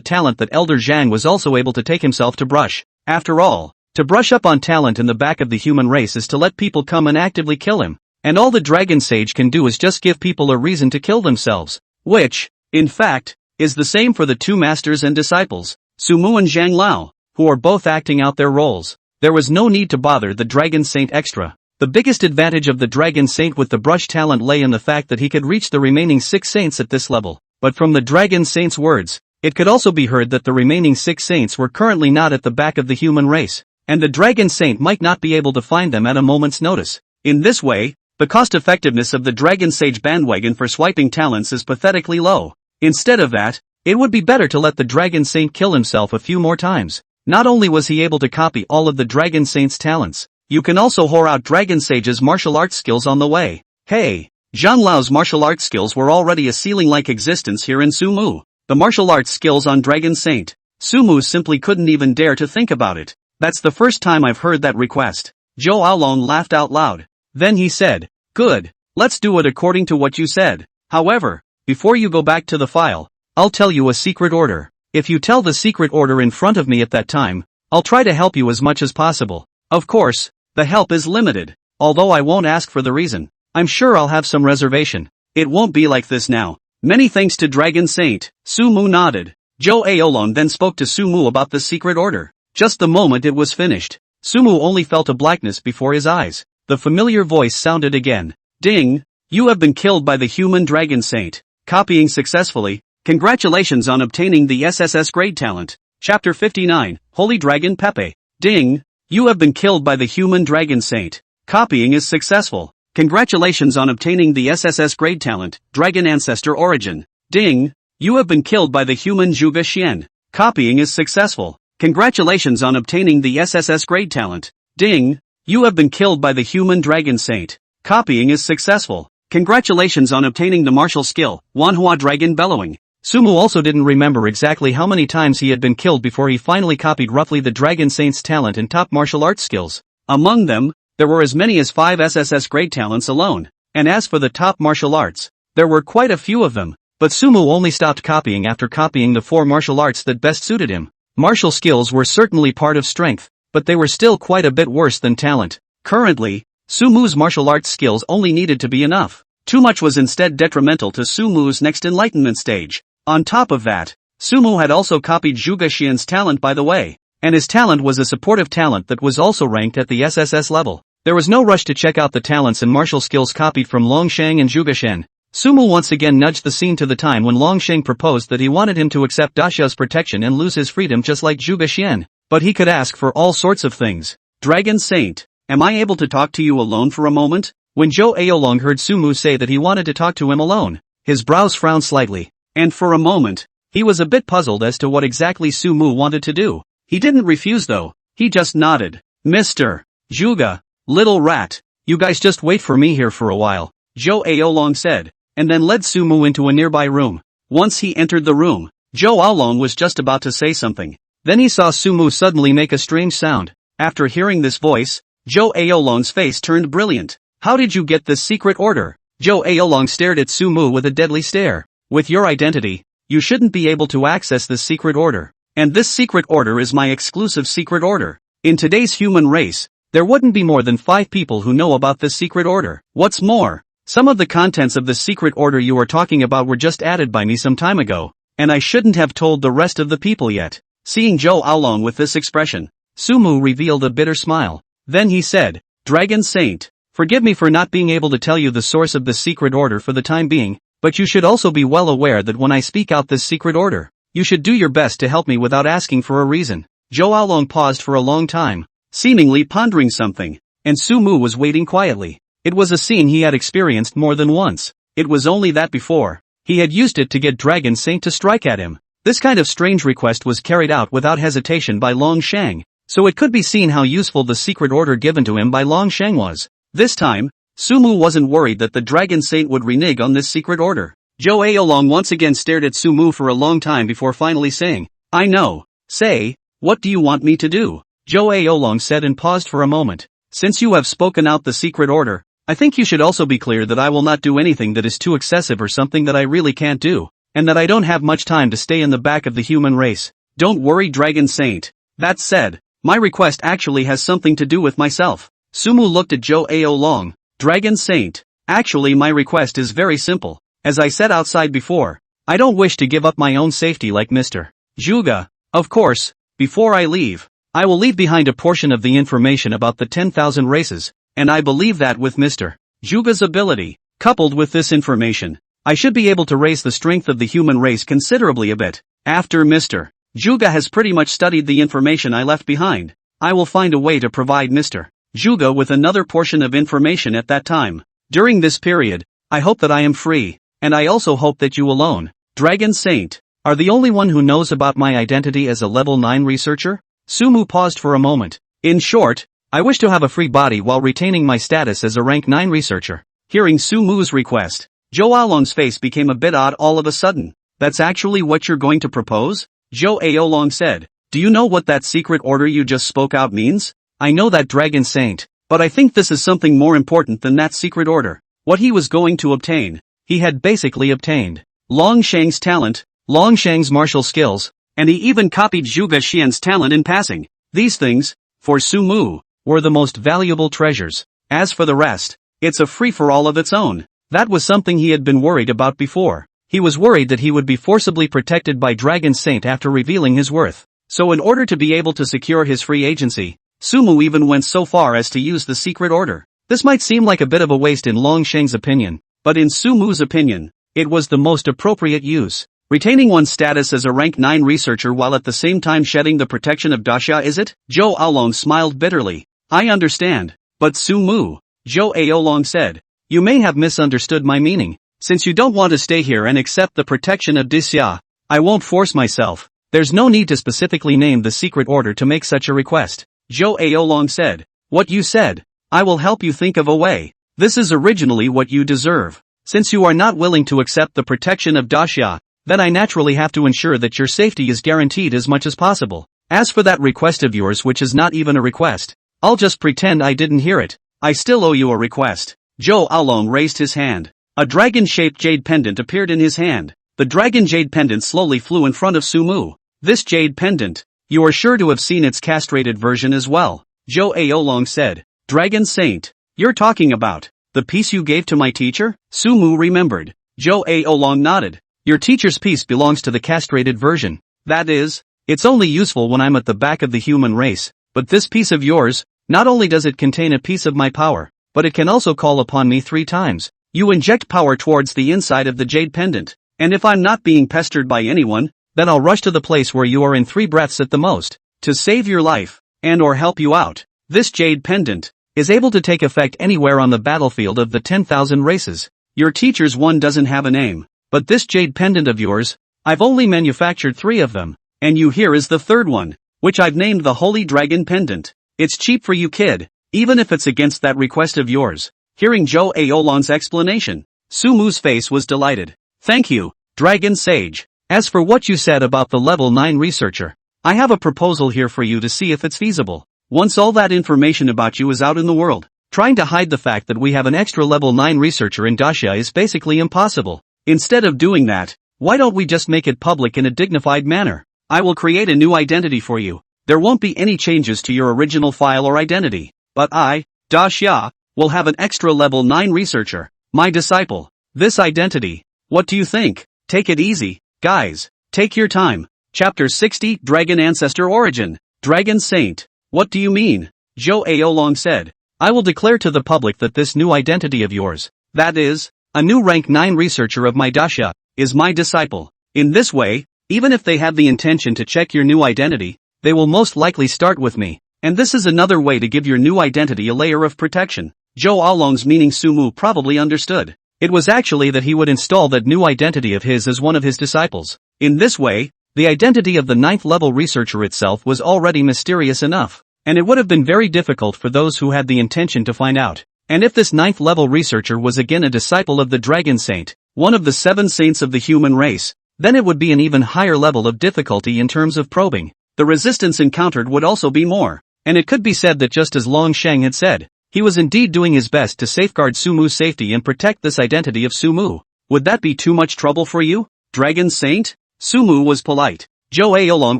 [SPEAKER 1] talent that Elder Zhang was also able to take himself to brush. After all, to brush up on talent in the back of the human race is to let people come and actively kill him. And all the Dragon Sage can do is just give people a reason to kill themselves. Which, in fact, is the same for the 2 masters and disciples, Sumu and Zhang Lao, who are both acting out their roles. There was no need to bother the Dragon Saint extra. The biggest advantage of the Dragon Saint with the brush talent lay in the fact that he could reach the remaining 6 saints at this level. But from the Dragon Saint's words, it could also be heard that the remaining 6 saints were currently not at the back of the human race, and the Dragon Saint might not be able to find them at a moment's notice. In this way, the cost-effectiveness of the Dragon Sage bandwagon for swiping talents is pathetically low. Instead of that, it would be better to let the Dragon Saint kill himself a few more times. Not only was he able to copy all of the Dragon Saint's talents, you can also whore out Dragon Sage's martial arts skills on the way. Hey, Zhang Lao's martial arts skills were already a ceiling-like existence here in Sumu. The martial arts skills on Dragon Saint, Sumu simply couldn't even dare to think about it. That's the first time I've heard that request. Zhou Aolong laughed out loud. Then he said, good, let's do it according to what you said. However, before you go back to the file, I'll tell you a secret order. If you tell the secret order in front of me at that time, I'll try to help you as much as possible. Of course, the help is limited. Although I won't ask for the reason, I'm sure I'll have some reservation. It won't be like this now. Many thanks to Dragon Saint. Sumu nodded. Zhou Aolong then spoke to Sumu about the secret order. Just the moment it was finished, Sumu only felt a blackness before his eyes. The familiar voice sounded again. Ding! You have been killed by the human Dragon Saint. Copying successfully. Congratulations on obtaining the SSS grade talent. Chapter 59, Holy Dragon Pepe. Ding! You have been killed by the human Dragon Saint. Copying is successful. Congratulations on obtaining the SSS grade talent, Dragon Ancestor Origin. Ding! You have been killed by the human Zhuge Xian. Copying is successful. Congratulations on obtaining the SSS grade talent. Ding! You have been killed by the human Dragon Saint. Copying is successful. Congratulations on obtaining the martial skill, Wanhua Dragon Bellowing. Sumu also didn't remember exactly how many times he had been killed before he finally copied roughly the Dragon Saint's talent and top martial arts skills. Among them, there were as many as 5 SSS grade talents alone, and as for the top martial arts, there were quite a few of them, but Sumu only stopped copying after copying the 4 martial arts that best suited him. Martial skills were certainly part of strength, but they were still quite a bit worse than talent. Currently, Sumu's martial arts skills only needed to be enough. Too much was instead detrimental to Sumu's next enlightenment stage. On top of that, Sumu had also copied Zhuge Xian's talent by the way, and his talent was a supportive talent that was also ranked at the SSS level. There was no rush to check out the talents and martial skills copied from Longsheng and Zhuge Shen. Sumu once again nudged the scene to the time when Longsheng proposed that he wanted him to accept Daxia's protection and lose his freedom just like Zhuge Shen. But he could ask for all sorts of things. Dragon Saint, am I able to talk to you alone for a moment? When Zhou Aolong heard Sumu say that he wanted to talk to him alone, his brows frowned slightly, and for a moment, he was a bit puzzled as to what exactly Sumu wanted to do. He didn't refuse though, he just nodded. Mr. Zhuge, little rat, you guys just wait for me here for a while, Zhou Aolong said, and then led Sumu into a nearby room. Once he entered the room, Zhou Aolong was just about to say something. Then he saw Sumu suddenly make a strange sound. After hearing this voice, Zhou Aolong's face turned brilliant. How did you get this secret order? Zhou Aolong stared at Sumu with a deadly stare. With your identity, you shouldn't be able to access this secret order. And this secret order is my exclusive secret order. In today's human race, there wouldn't be more than 5 people who know about this secret order. What's more, some of the contents of the secret order you are talking about were just added by me some time ago, and I shouldn't have told the rest of the people yet. Seeing Zhou Aolong with this expression, Sumu revealed a bitter smile. Then he said, Dragon Saint, forgive me for not being able to tell you the source of this secret order for the time being, but you should also be well aware that when I speak out this secret order, you should do your best to help me without asking for a reason. Zhou Aolong paused for a long time, seemingly pondering something, and Sumu was waiting quietly. It was a scene he had experienced more than once. It was only that before, he had used it to get Dragon Saint to strike at him. This kind of strange request was carried out without hesitation by Longsheng, so it could be seen how useful the secret order given to him by Longsheng was. This time, Sumu wasn't worried that the Dragon Saint would renege on this secret order. Zhou Aolong once again stared at Sumu for a long time before finally saying, I know. Say, what do you want me to do? Zhou Aolong said and paused for a moment. Since you have spoken out the secret order, I think you should also be clear that I will not do anything that is too excessive or something that I really can't do, and that I don't have much time to stay in the back of the human race. Don't worry, Dragon Saint. That said, my request actually has something to do with myself. Sumu looked at Zhou Aolong. Dragon Saint, actually my request is very simple. As I said outside before, I don't wish to give up my own safety like Mr. Zhuge. Of course, before I leave, I will leave behind a portion of the information about the 10,000 races, and I believe that with Mr. Zhuge's ability, coupled with this information, I should be able to raise the strength of the human race considerably a bit. After Mr. Zhuge has pretty much studied the information I left behind, I will find a way to provide Mr. Zhuge with another portion of information at that time. During this period, I hope that I am free, and I also hope that you alone, Dragon Saint, are the only one who knows about my identity as a level 9 researcher? Sumu paused for a moment. In short, I wish to have a free body while retaining my status as a rank 9 researcher. Hearing Sumu's request, Zhou Aolong's face became a bit odd all of a sudden. That's actually what you're going to propose? Zhou Aolong said. Do you know what that secret order you just spoke out means? I know that, Dragon Saint, but I think this is something more important than that secret order. What he was going to obtain, he had basically obtained. Longsheng's talent, Longsheng's martial skills, and he even copied Zhuge Xian's talent in passing. These things, for Sumu, were the most valuable treasures. As for the rest, it's a free-for-all of its own. That was something he had been worried about before. He was worried that he would be forcibly protected by Dragon Saint after revealing his worth. So in order to be able to secure his free agency, Sumu even went so far as to use the secret order. This might seem like a bit of a waste in Longsheng's opinion, but in Sumu's opinion, it was the most appropriate use. Retaining one's status as a rank 9 researcher while at the same time shedding the protection of Daxia, is it? Zhou Aolong smiled bitterly. I understand, but Sumu, Zhou Aolong said, you may have misunderstood my meaning. Since you don't want to stay here and accept the protection of Daxia, I won't force myself. There's no need to specifically name the secret order to make such a request. Zhou Aolong said. What you said. I will help you think of a way. This is originally what you deserve. Since you are not willing to accept the protection of Daxia, then I naturally have to ensure that your safety is guaranteed as much as possible. As for that request of yours, which is not even a request, I'll just pretend I didn't hear it. I still owe you a request. Zhou Aolong raised his hand. A dragon-shaped jade pendant appeared in his hand. The dragon jade pendant slowly flew in front of Sumu. This jade pendant, you are sure to have seen its castrated version as well, Zhou Aolong said. Dragon Saint, you're talking about the piece you gave to my teacher? Sumu remembered. Zhou Aolong nodded. Your teacher's piece belongs to the castrated version. That is, It's only useful when I'm at the back of the human race, but this piece of yours, not only does it contain a piece of my power, but it can also call upon me 3 times. You inject power towards the inside of the jade pendant, and if I'm not being pestered by anyone, then I'll rush to the place where you are in 3 breaths at the most, to save your life, and or help you out. This jade pendant is able to take effect anywhere on the battlefield of the 10,000 races. Your teacher's one doesn't have a name, but this jade pendant of yours, I've only manufactured 3 of them, and you here is the 3rd one, which I've named the Holy Dragon Pendant. It's cheap for you, kid, even if it's against that request of yours. Hearing Zhou Aolong's explanation, Sumu's face was delighted. Thank you, Dragon Sage. As for what you said about the level 9 researcher, I have a proposal here for you to see if it's feasible. Once all that information about you is out in the world, trying to hide the fact that we have an extra level 9 researcher in Dacia is basically impossible. Instead of doing that, why don't we just make it public in a dignified manner? I will create a new identity for you. There won't be any changes to your original file or identity, but I, Dacia, will have an extra level 9 researcher, my disciple. This identity, what do you think? Take it easy, guys. Take your time. Chapter 60, Dragon Ancestor Origin. Dragon Saint. What do you mean? Zhou Aolong said. I will declare to the public that this new identity of yours, that is, a new rank 9 researcher of my Dacia, is my disciple. In this way, even if they have the intention to check your new identity, they will most likely start with me, and this is another way to give your new identity a layer of protection. Zhou Aolong's meaning Sumu probably understood. It was actually that he would install that new identity of his as one of his disciples. In this way, the identity of the 9th level researcher itself was already mysterious enough, and it would have been very difficult for those who had the intention to find out. And if this 9th level researcher was again a disciple of the Dragon Saint, one of the 7 saints of the human race, then it would be an even higher level of difficulty in terms of probing. The resistance encountered would also be more, and it could be said that just as Long Sheng had said, he was indeed doing his best to safeguard Sumu's safety and protect this identity of Sumu. Would that be too much trouble for you, Dragon Saint? Sumu was polite. Zhou Aolong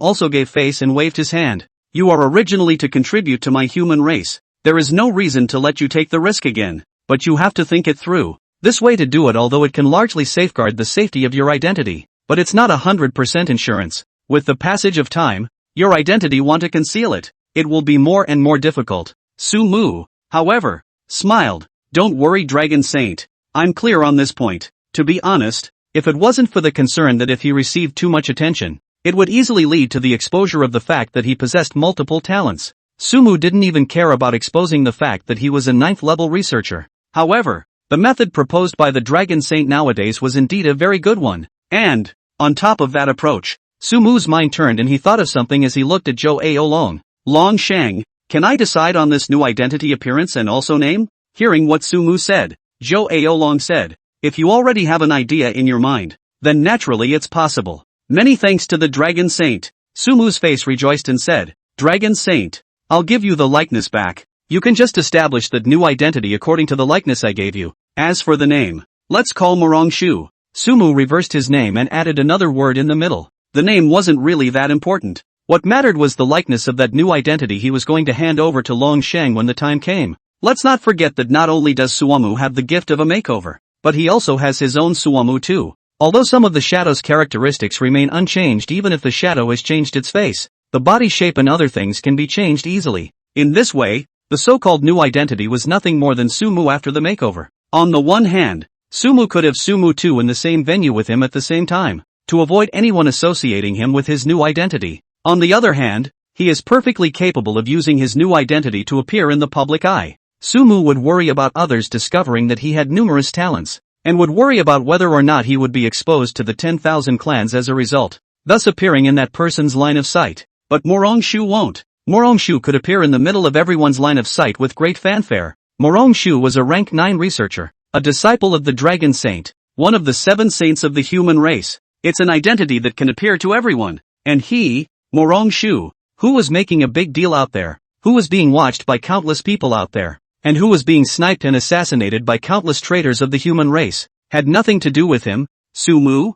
[SPEAKER 1] also gave face and waved his hand. You are originally to contribute to my human race. There is no reason to let you take the risk again, but you have to think it through. This way to do it, although it can largely safeguard the safety of your identity, but it's not 100% insurance. With the passage of time, your identity want to conceal it. It will be more and more difficult. Sumu, however, smiled. Don't worry, Dragon Saint. I'm clear on this point. To be honest, if it wasn't for the concern that if he received too much attention, it would easily lead to the exposure of the fact that he possessed multiple talents. Sumu didn't even care about exposing the fact that he was a 9th level researcher. However, the method proposed by the Dragon Saint nowadays was indeed a very good one. And, on top of that approach, Sumu's mind turned and he thought of something as he looked at Zhou Aolong. Long Sheng, can I decide on this new identity appearance and also name? Hearing what Sumu said, Zhou Aolong said, if you already have an idea in your mind, then naturally it's possible. Many thanks to the Dragon Saint. Sumu's face rejoiced and said, Dragon Saint, I'll give you the likeness back. You can just establish that new identity according to the likeness I gave you. As for the name, let's call Morangshu. Sumu reversed his name and added another word in the middle. The name wasn't really that important. What mattered was the likeness of that new identity he was going to hand over to Long Sheng when the time came. Let's not forget that not only does Suamu have the gift of a makeover, but he also has his own Suamu too. Although some of the shadow's characteristics remain unchanged even if the shadow has changed its face, the body shape and other things can be changed easily. In this way, the so-called new identity was nothing more than Sumu after the makeover. On the one hand, Sumu could have Sumu too in the same venue with him at the same time, to avoid anyone associating him with his new identity. On the other hand, he is perfectly capable of using his new identity to appear in the public eye. Sumu would worry about others discovering that he had numerous talents, and would worry about whether or not he would be exposed to the 10,000 clans as a result, thus appearing in that person's line of sight. But Morangshu won't. Morangshu could appear in the middle of everyone's line of sight with great fanfare. Morangshu was a rank 9 researcher, a disciple of the Dragon Saint, one of the 7 saints of the human race. It's an identity that can appear to everyone. And he, Morangshu, who was making a big deal out there, who was being watched by countless people out there, and who was being sniped and assassinated by countless traitors of the human race, had nothing to do with him. Sumu,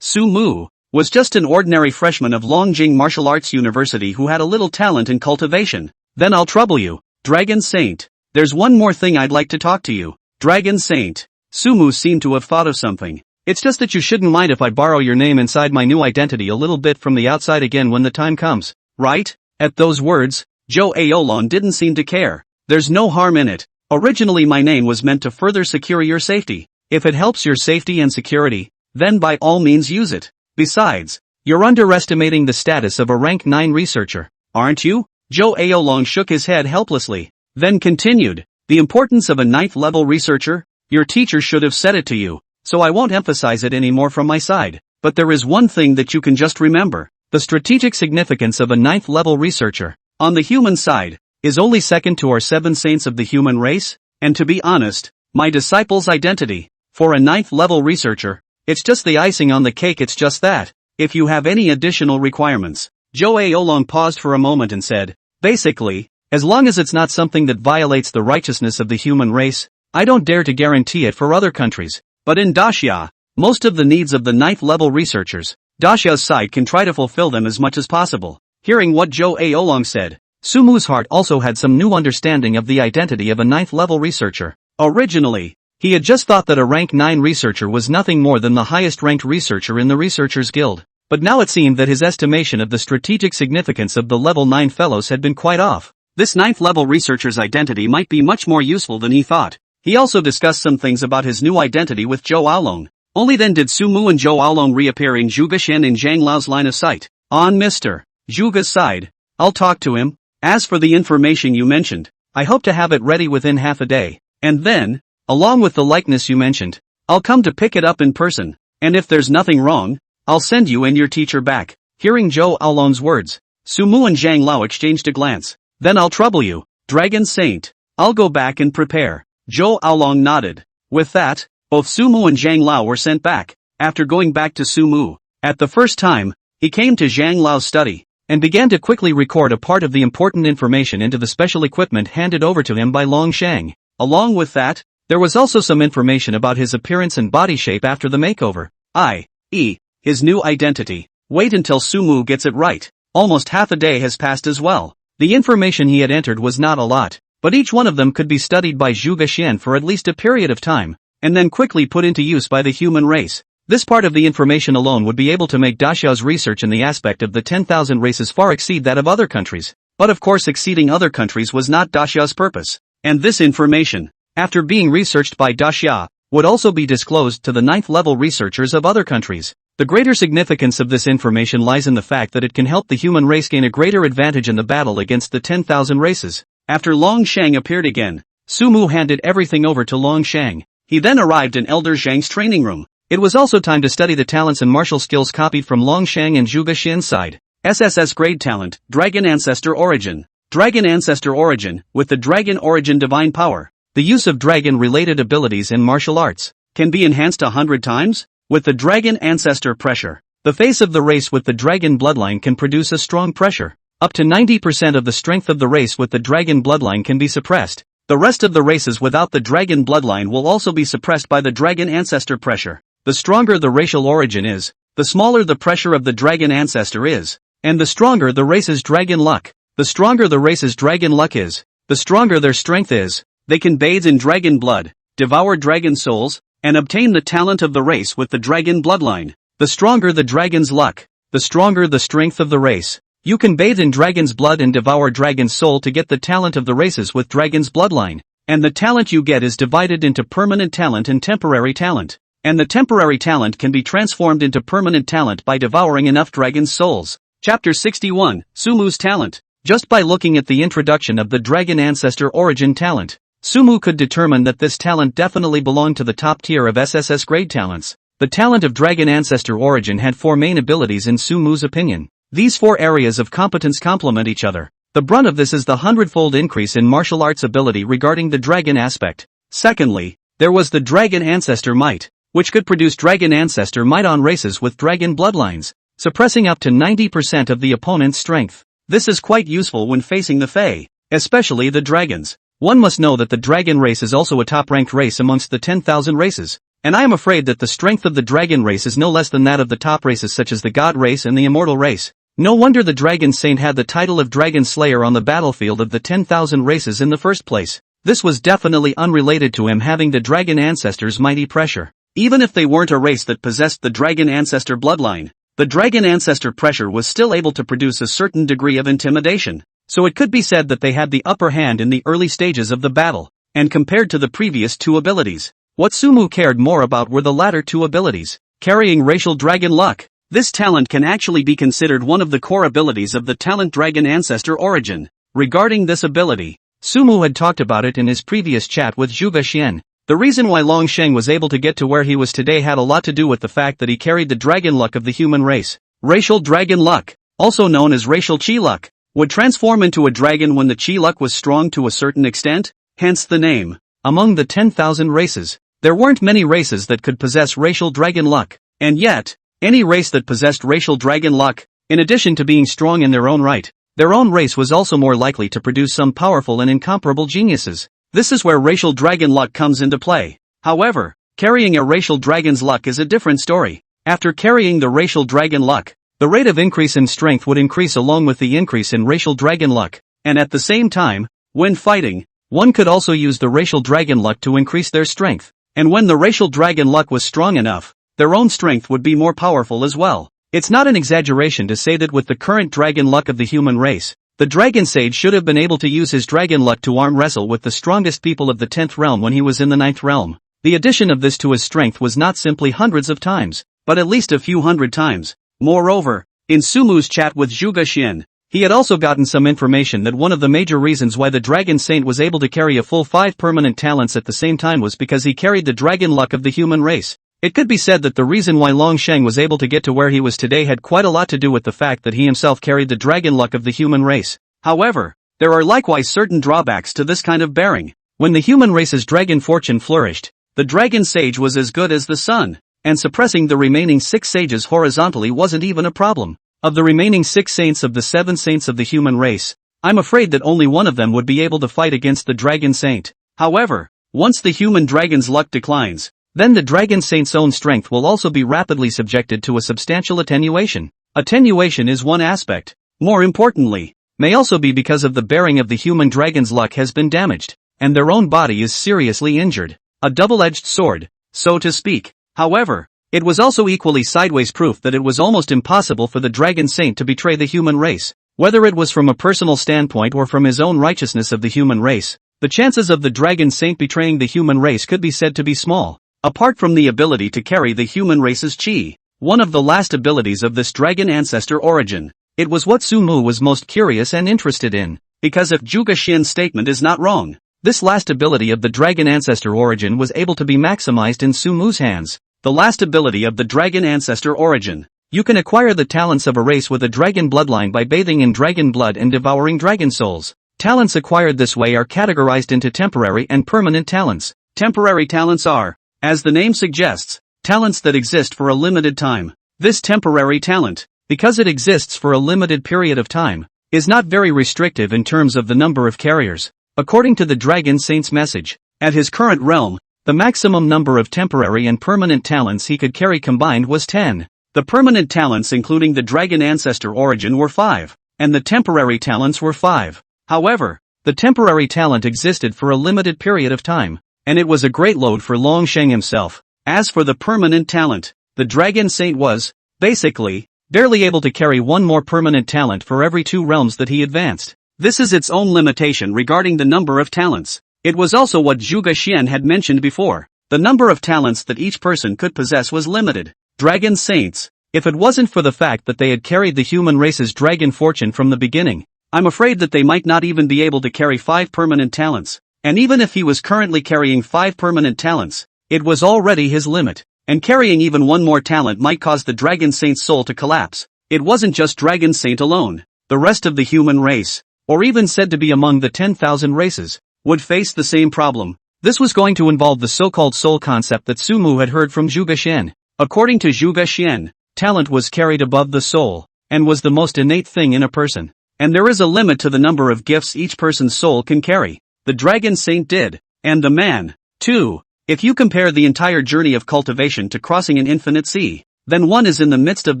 [SPEAKER 1] Sumu, was just an ordinary freshman of Longjing Martial Arts University who had a little talent in cultivation. Then I'll trouble you, Dragon Saint. There's one more thing I'd like to talk to you. Dragon Saint. Sumu seemed to have thought of something. It's just that you shouldn't mind if I borrow your name inside my new identity a little bit from the outside again when the time comes, right? At those words, Joe Aolon didn't seem to care. There's no harm in it. Originally my name was meant to further secure your safety. If it helps your safety and security, then by all means use it. Besides, you're underestimating the status of a rank 9 researcher, aren't you? Joe Aolon shook his head helplessly, then continued, the importance of a 9th level researcher? Your teacher should have said it to you, so I won't emphasize it anymore from my side. But there is one thing that you can just remember, the strategic significance of a 9th level researcher, on the human side, is only second to our 7 saints of the human race, and to be honest, my disciple's identity, for a 9th level researcher, it's just the icing on the cake. It's just that. If you have any additional requirements, Joe Aolon paused for a moment and said, basically, as long as it's not something that violates the righteousness of the human race, I don't dare to guarantee it for other countries. But in Daxia, most of the needs of the 9th level researchers, Daxia's side can try to fulfill them as much as possible. Hearing what Joe Aolon said, Sumu's heart also had some new understanding of the identity of a 9th level researcher. Originally, he had just thought that a rank 9 researcher was nothing more than the highest ranked researcher in the Researchers Guild. But now it seemed that his estimation of the strategic significance of the level 9 fellows had been quite off. This 9th level researcher's identity might be much more useful than he thought. He also discussed some things about his new identity with Joe Aolon. Only then did Sumu and Joe Aolon reappear in Zhuge Shen in Zhang Lao's line of sight. On Mr. Zhuge's side, I'll talk to him. As for the information you mentioned, I hope to have it ready within half a day. And then, along with the likeness you mentioned, I'll come to pick it up in person. And if there's nothing wrong, I'll send you and your teacher back. Hearing Joe Aolon's words, Sumu and Zhang Lao exchanged a glance. Then I'll trouble you, Dragon Saint. I'll go back and prepare. Joe Aolon nodded. With that, both Sumu and Zhang Lao were sent back. After going back to Sumu, at the first time, he came to Zhang Lao's study, and began to quickly record a part of the important information into the special equipment handed over to him by Long Shang. Along with that, there was also some information about his appearance and body shape after the makeover, i.e., his new identity. Wait until Sumu gets it right. Almost half a day has passed as well. The information he had entered was not a lot, but each one of them could be studied by Zhuge Xian for at least a period of time, and then quickly put into use by the human race. This part of the information alone would be able to make Daxia's research in the aspect of the 10,000 races far exceed that of other countries. But of course exceeding other countries was not Daxia's purpose. And this information, after being researched by Daxia, would also be disclosed to the 9th level researchers of other countries. The greater significance of this information lies in the fact that it can help the human race gain a greater advantage in the battle against the 10,000 races. After Long Shang appeared again, Sumu handed everything over to Long Shang. He then arrived in Elder Zhang's training room. It was also time to study the talents and martial skills copied from Long Shang and Zhuge Xian's side. SSS grade talent, Dragon Ancestor Origin. Dragon Ancestor Origin, with the Dragon Origin Divine Power. The use of dragon-related abilities in martial arts can be enhanced 100 times. With the Dragon Ancestor Pressure, the face of the race with the Dragon Bloodline can produce a strong pressure. Up to 90% of the strength of the race with the Dragon Bloodline can be suppressed. The rest of the races without the Dragon Bloodline will also be suppressed by the Dragon Ancestor Pressure. The stronger the racial origin is, the smaller the pressure of the Dragon Ancestor is, and the stronger the race's Dragon Luck. The stronger the race's Dragon Luck is, the stronger their strength is. They can bathe in dragon blood, devour dragon souls, and obtain the talent of the race with the Dragon Bloodline. The stronger the dragon's luck, the stronger the strength of the race. You can bathe in dragon's blood and devour dragon's soul to get the talent of the races with Dragon's Bloodline. And the talent you get is divided into permanent talent and temporary talent. And the temporary talent can be transformed into permanent talent by devouring enough dragon's souls. Chapter 61, Sumu's Talent. Just by looking at the introduction of the Dragon Ancestor Origin talent, Sumu could determine that this talent definitely belonged to the top tier of SSS grade talents. The talent of Dragon Ancestor Origin had 4 main abilities in Sumu's opinion. These 4 areas of competence complement each other. The brunt of this is the 100-fold increase in martial arts ability regarding the dragon aspect. Secondly, there was the Dragon Ancestor Might, which could produce Dragon Ancestor Might on races with Dragon Bloodlines, suppressing up to 90% of the opponent's strength. This is quite useful when facing the Fae, especially the dragons. One must know that the dragon race is also a top-ranked race amongst the 10,000 races, and I am afraid that the strength of the dragon race is no less than that of the top races such as the God race and the Immortal race. No wonder the Dragon Saint had the title of Dragon Slayer on the battlefield of the 10,000 races in the first place. This was definitely unrelated to him having the Dragon Ancestor's mighty pressure. Even if they weren't a race that possessed the dragon ancestor bloodline, the dragon ancestor pressure was still able to produce a certain degree of intimidation. So it could be said that they had the upper hand in the early stages of the battle, and compared to the previous two abilities, what Sumu cared more about were the latter two abilities. Carrying racial dragon luck. This talent can actually be considered one of the core abilities of the talent dragon ancestor origin. Regarding this ability, Sumu had talked about it in his previous chat with Zhuge Xian. The reason why Long Sheng was able to get to where he was today had a lot to do with the fact that he carried the dragon luck of the human race. Racial dragon luck, also known as racial chi luck, would transform into a dragon when the chi luck was strong to a certain extent, hence the name. Among the 10,000 races, there weren't many races that could possess racial dragon luck, and yet, any race that possessed racial dragon luck, in addition to being strong in their own right, their own race was also more likely to produce some powerful and incomparable geniuses. This is where racial dragon luck comes into play. However, carrying a racial dragon's luck is a different story. After carrying the racial dragon luck, the rate of increase in strength would increase along with the increase in racial dragon luck, and at the same time, when fighting, one could also use the racial dragon luck to increase their strength. And when the racial dragon luck was strong enough, their own strength would be more powerful as well. It's not an exaggeration to say that with the current dragon luck of the human race, the dragon sage should have been able to use his dragon luck to arm wrestle with the strongest people of the 10th realm when he was in the 9th realm. The addition of this to his strength was not simply hundreds of times, but at least a few hundred times. Moreover, in Sumu's chat with Zhuge Xian, he had also gotten some information that one of the major reasons why the dragon saint was able to carry a full 5 permanent talents at the same time was because he carried the dragon luck of the human race. It could be said that the reason why Long Sheng was able to get to where he was today had quite a lot to do with the fact that he himself carried the dragon luck of the human race. However, there are likewise certain drawbacks to this kind of bearing. When the human race's dragon fortune flourished, the dragon sage was as good as the sun, and suppressing the remaining 6 sages horizontally wasn't even a problem. Of the remaining 6 saints of the 7 saints of the human race, I'm afraid that only one of them would be able to fight against the dragon saint. However, once the human dragon's luck declines, then the dragon saint's own strength will also be rapidly subjected to a substantial attenuation. Attenuation is one aspect. More importantly, may also be because of the bearing of the human dragon's luck has been damaged, and their own body is seriously injured. A double-edged sword, so to speak. However, it was also equally sideways proof that it was almost impossible for the dragon saint to betray the human race. Whether it was from a personal standpoint or from his own righteousness of the human race, the chances of the dragon saint betraying the human race could be said to be small. Apart from the ability to carry the human race's chi, one of the last abilities of this dragon ancestor origin, it was what Sumu was most curious and interested in, because if Zhuge Xian's statement is not wrong, this last ability of the dragon ancestor origin was able to be maximized in Sumu's hands. The last ability of the dragon ancestor origin. You can acquire the talents of a race with a dragon bloodline by bathing in dragon blood and devouring dragon souls. Talents acquired this way are categorized into temporary and permanent talents. Temporary talents are, as the name suggests, talents that exist for a limited time. This temporary talent, because it exists for a limited period of time, is not very restrictive in terms of the number of carriers. According to the Dragon Saint's message, at his current realm, the maximum number of temporary and permanent talents he could carry combined was 10. The permanent talents including the Dragon Ancestor origin were 5, and the temporary talents were 5. However, the temporary talent existed for a limited period of time, and it was a great load for Long Sheng himself. As for the permanent talent, the Dragon Saint was, basically, barely able to carry one more permanent talent for every 2 realms that he advanced. This is its own limitation regarding the number of talents. It was also what Zhuge Xian had mentioned before. The number of talents that each person could possess was limited. Dragon Saints, if it wasn't for the fact that they had carried the human race's dragon fortune from the beginning, I'm afraid that they might not even be able to carry 5 permanent talents. And even if he was currently carrying 5 permanent talents, it was already his limit. And carrying even one more talent might cause the Dragon Saint's soul to collapse. It wasn't just Dragon Saint alone. The rest of the human race, or even said to be among the 10,000 races, would face the same problem. This was going to involve the so-called soul concept that Sumu had heard from Zhuge Xian. According to Zhuge Xian, talent was carried above the soul, and was the most innate thing in a person. And there is a limit to the number of gifts each person's soul can carry. The Dragon Saint did, and the man, too. If you compare the entire journey of cultivation to crossing an infinite sea, then one is in the midst of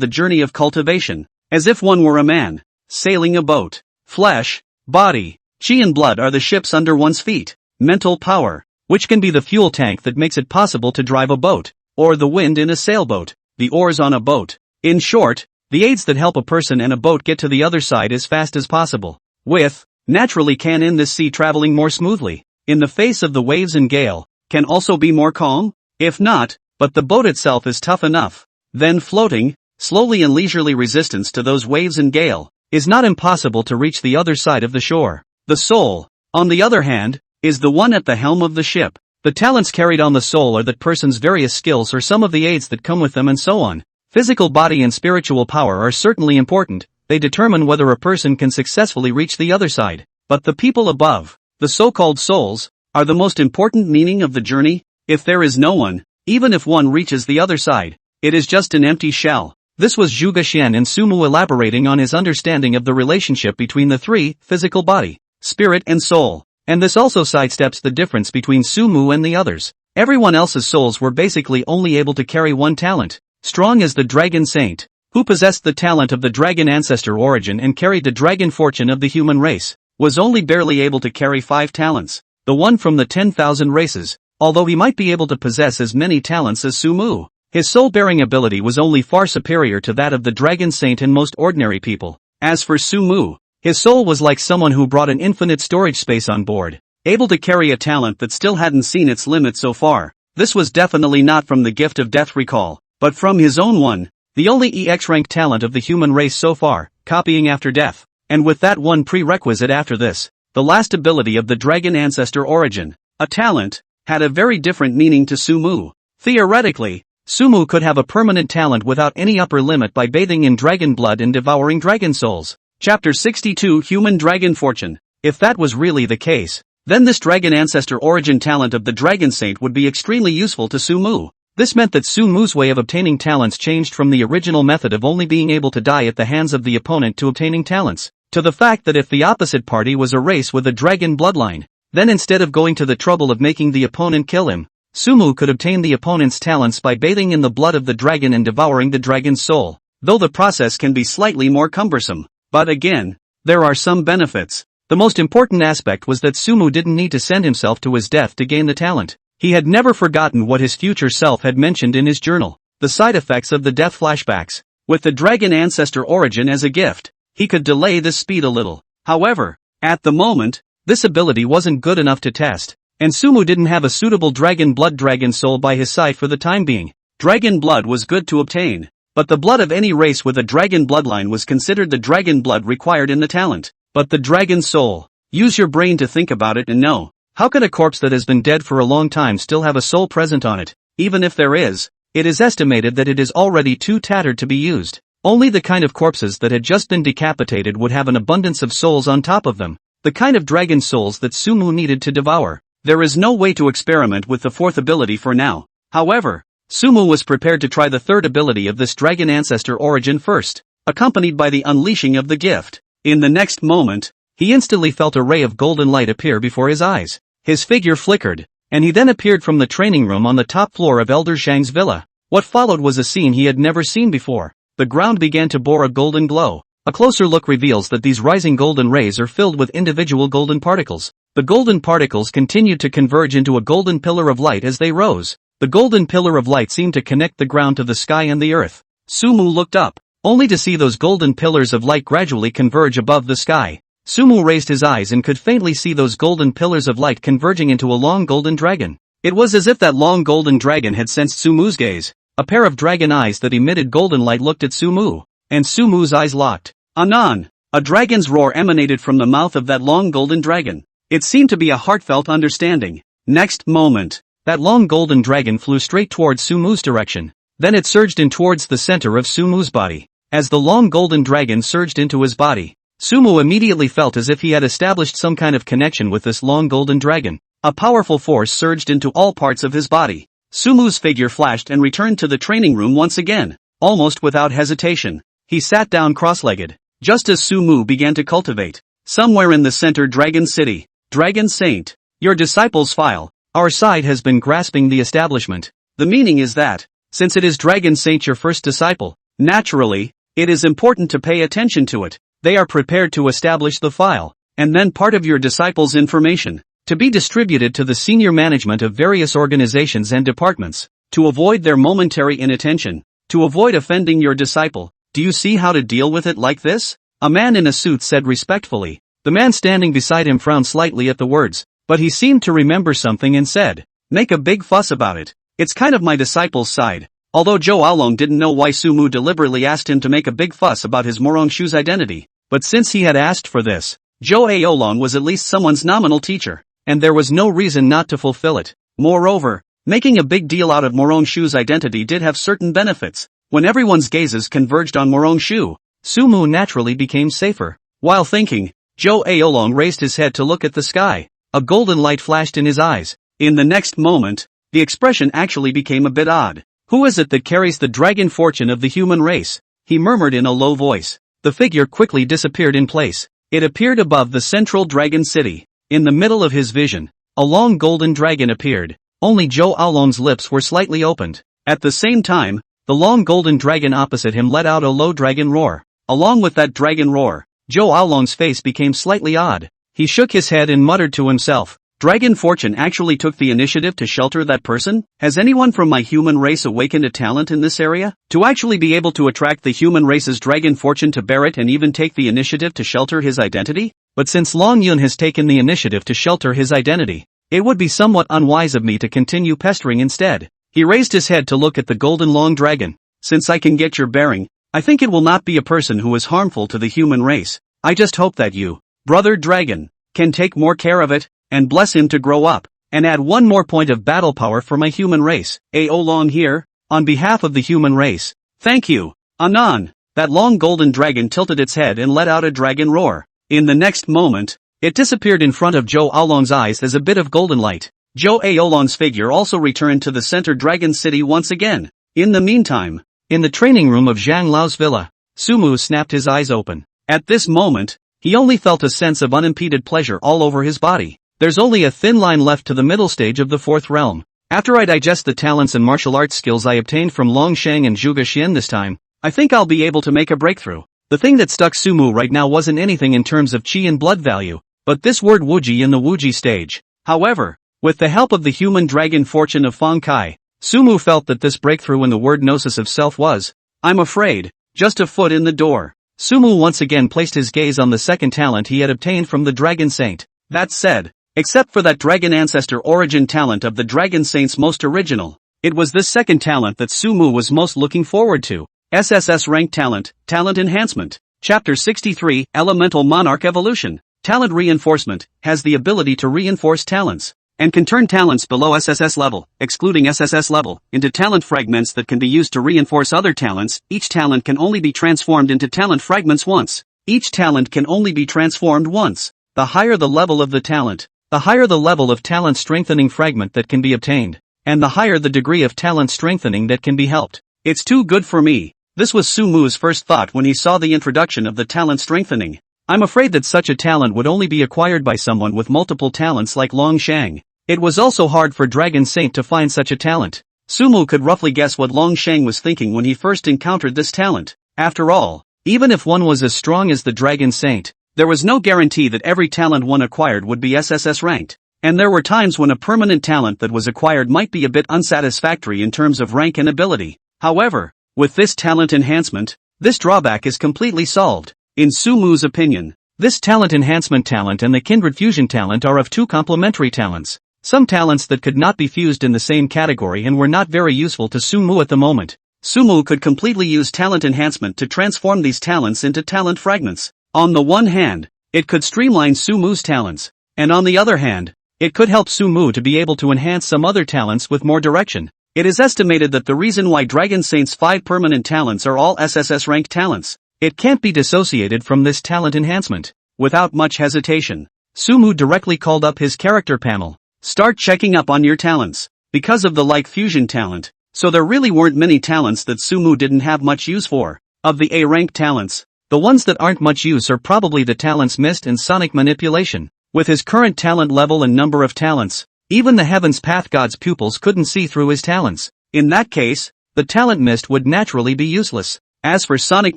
[SPEAKER 1] the journey of cultivation, as if one were a man, sailing a boat. Flesh, body, chi and blood are the ships under one's feet. Mental power, which can be the fuel tank that makes it possible to drive a boat. or the wind in a sailboat, the oars on a boat. In short, the aids that help a person and a boat get to the other side as fast as possible. With, naturally can in this sea traveling more smoothly, in the face of the waves and gale, can also be more calm? If not, but the boat itself is tough enough, then floating, slowly and leisurely resistance to those waves and gale, is not impossible to reach the other side of the shore. The soul, on the other hand, is the one at the helm of the ship. The talents carried on the soul are that person's various skills or some of the aids that come with them and so on. Physical body and spiritual power are certainly important, they determine whether a person can successfully reach the other side. But the people above, the so-called souls, are the most important meaning of the journey. If there is no one, even if one reaches the other side, it is just an empty shell. This was Zhuge Xian and Sumu elaborating on his understanding of the relationship between the three, physical body, spirit and soul. And this also sidesteps the difference between Sumu and the others. Everyone else's souls were basically only able to carry one talent. Strong as the dragon saint, who possessed the talent of the dragon ancestor origin and carried the dragon fortune of the human race, was only barely able to carry 5 talents. The one from the 10,000 races, although he might be able to possess as many talents as Sumu, his soul-bearing ability was only far superior to that of the dragon saint and most ordinary people. As for Sumu, his soul was like someone who brought an infinite storage space on board, able to carry a talent that still hadn't seen its limit so far. This was definitely not from the gift of death recall, but from his own one, the only EX-rank talent of the human race so far, copying after death. And with that one prerequisite after this, the last ability of the dragon ancestor origin, a talent, had a very different meaning to Sumu. Theoretically, Sumu could have a permanent talent without any upper limit by bathing in dragon blood and devouring dragon souls. Chapter 62 Human Dragon Fortune. If that was really the case, then this dragon ancestor origin talent of the dragon saint would be extremely useful to Sumu. This meant that Sumu's way of obtaining talents changed from the original method of only being able to die at the hands of the opponent to obtaining talents, to the fact that if the opposite party was a race with a dragon bloodline, then instead of going to the trouble of making the opponent kill him, Sumu could obtain the opponent's talents by bathing in the blood of the dragon and devouring the dragon's soul, though the process can be slightly more cumbersome. But again, there are some benefits. The most important aspect was that Sumu didn't need to send himself to his death to gain the talent. He had never forgotten what his future self had mentioned in his journal, the side effects of the death flashbacks. With the dragon ancestor origin as a gift, he could delay this speed a little. However, at the moment, this ability wasn't good enough to test, and Sumu didn't have a suitable dragon blood dragon soul by his side for the time being. Dragon blood was good to obtain, but the blood of any race with a dragon bloodline was considered the dragon blood required in the talent. But the dragon soul, use your brain to think about it and know, how could a corpse that has been dead for a long time still have a soul present on it? Even if there is, it is estimated that it is already too tattered to be used. Only the kind of corpses that had just been decapitated would have an abundance of souls on top of them, the kind of dragon souls that Sumu needed to devour. There is no way to experiment with the fourth ability for now. However, Sumu was prepared to try the third ability of this dragon ancestor origin first, accompanied by the unleashing of the gift. In the next moment, he instantly felt a ray of golden light appear before his eyes. His figure flickered, and he then appeared from the training room on the top floor of Elder Zhang's villa. What followed was a scene he had never seen before. The ground began to bore a golden glow. A closer look reveals that these rising golden rays are filled with individual golden particles. The golden particles continued to converge into a golden pillar of light as they rose. The golden pillar of light seemed to connect the ground to the sky and the earth. Sumu looked up, only to see those golden pillars of light gradually converge above the sky. Sumu raised his eyes and could faintly see those golden pillars of light converging into a long golden dragon. It was as if that long golden dragon had sensed Sumu's gaze. A pair of dragon eyes that emitted golden light looked at Sumu, and Sumu's eyes locked. Anon, a dragon's roar emanated from the mouth of that long golden dragon. It seemed to be a heartfelt understanding. Next moment, that long golden dragon flew straight towards Sumu's direction. Then it surged in towards the center of Sumu's body. As the long golden dragon surged into his body, Sumu immediately felt as if he had established some kind of connection with this long golden dragon. A powerful force surged into all parts of his body. Sumu's figure flashed and returned to the training room once again, almost without hesitation. He sat down cross-legged, just as Sumu began to cultivate. Somewhere in the center Dragon City, Dragon Saint, your disciples file. Our side has been grasping the establishment. The meaning is that, since it is Dragon Saint your first disciple, naturally, it is important to pay attention to it. They are prepared to establish the file, and then part of your disciples' information, to be distributed to the senior management of various organizations and departments. to avoid their momentary inattention, to avoid offending your disciple. Do you see how to deal with it like this? A man in a suit said respectfully. The man standing beside him frowned slightly at the words, but he seemed to remember something and said, "Make a big fuss about it. It's kind of my disciple's side." Although Zhou Aolong didn't know why Sumu deliberately asked him to make a big fuss about his Morongshu's identity, but since he had asked for this, Zhou Aolong was at least someone's nominal teacher, and there was no reason not to fulfill it. Moreover, making a big deal out of Morongshu's identity did have certain benefits. When everyone's gazes converged on Morongshu, Sumu naturally became safer. While thinking, Zhou Aolong raised his head to look at the sky. A golden light flashed in his eyes. In the next moment, the expression actually became a bit odd. "Who is it that carries the dragon fortune of the human race?" he murmured in a low voice. The figure quickly disappeared in place. It appeared above the central dragon city. In the middle of his vision, a long golden dragon appeared. Only Zhou Aolong's lips were slightly opened. At the same time, the long golden dragon opposite him let out a low dragon roar. Along with that dragon roar, Zhou Aolong's face became slightly odd. He shook his head and muttered to himself, "Dragon Fortune actually took the initiative to shelter that person? Has anyone from my human race awakened a talent in this area? To actually be able to attract the human race's Dragon Fortune to bear it and even take the initiative to shelter his identity?" But since Long Yun has taken the initiative to shelter his identity, it would be somewhat unwise of me to continue pestering instead. He raised his head to look at the golden long dragon. "Since I can get your bearing, I think it will not be a person who is harmful to the human race. I just hope that you, brother dragon, can take more care of it, and bless him to grow up, and add one more point of battle power for my human race. Aolong here, on behalf of the human race. Thank you, Anan." That long golden dragon tilted its head and let out a dragon roar. In the next moment, it disappeared in front of Zhou Aolong's eyes as a bit of golden light. Zhou Aolong's figure also returned to the center dragon city once again. In the meantime, in the training room of Zhang Lao's villa, Sumu snapped his eyes open. At this moment, he only felt a sense of unimpeded pleasure all over his body. There's only a thin line left to the middle stage of the fourth realm. After I digest the talents and martial arts skills I obtained from Longsheng and Zhuge Xian this time, I think I'll be able to make a breakthrough. The thing that stuck Sumu right now wasn't anything in terms of qi and blood value, but this word Wuji in the Wuji stage. However, with the help of the human dragon fortune of Feng Kai, Sumu felt that this breakthrough in the word gnosis of self was, I'm afraid, just a foot in the door. Sumu once again placed his gaze on the second talent he had obtained from the Dragon Saint. That said, except for that Dragon Ancestor origin talent of the Dragon Saint's most original, it was this second talent that Sumu was most looking forward to. SSS Rank Talent, Talent Enhancement. Chapter 63, Elemental Monarch Evolution. Talent Reinforcement, has the ability to reinforce talents, and can turn talents below SSS level, excluding SSS level, into talent fragments that can be used to reinforce other talents. Each talent can only be transformed into talent fragments once. Each talent can only be transformed once. The higher the level of the talent, the higher the level of talent strengthening fragment that can be obtained, and the higher the degree of talent strengthening that can be helped. It's too good for me. This was Sumu's first thought when he saw the introduction of the talent strengthening. I'm afraid that such a talent would only be acquired by someone with multiple talents like Long Shang. It was also hard for Dragon Saint to find such a talent. Sumu could roughly guess what Long Shang was thinking when he first encountered this talent. After all, even if one was as strong as the Dragon Saint, there was no guarantee that every talent one acquired would be SSS ranked. And there were times when a permanent talent that was acquired might be a bit unsatisfactory in terms of rank and ability. However, with this talent enhancement, this drawback is completely solved. In Sumu's opinion, this talent enhancement talent and the kindred fusion talent are of two complementary talents. Some talents that could not be fused in the same category and were not very useful to Sumu at the moment. Sumu could completely use talent enhancement to transform these talents into talent fragments. On the one hand, it could streamline Sumu's talents, and on the other hand, it could help Sumu to be able to enhance some other talents with more direction. It is estimated that the reason why Dragon Saint's 5 permanent talents are all SSS ranked talents, it can't be dissociated from this talent enhancement. Without much hesitation, Sumu directly called up his character panel. Start checking up on your talents. Because of the like fusion talent, so there really weren't many talents that Sumu didn't have much use for. Of the A-rank talents, the ones that aren't much use are probably the talents Mist and Sonic Manipulation. With his current talent level and number of talents, even the Heaven's Path God's pupils couldn't see through his talents. In that case, the talent Mist would naturally be useless. As for Sonic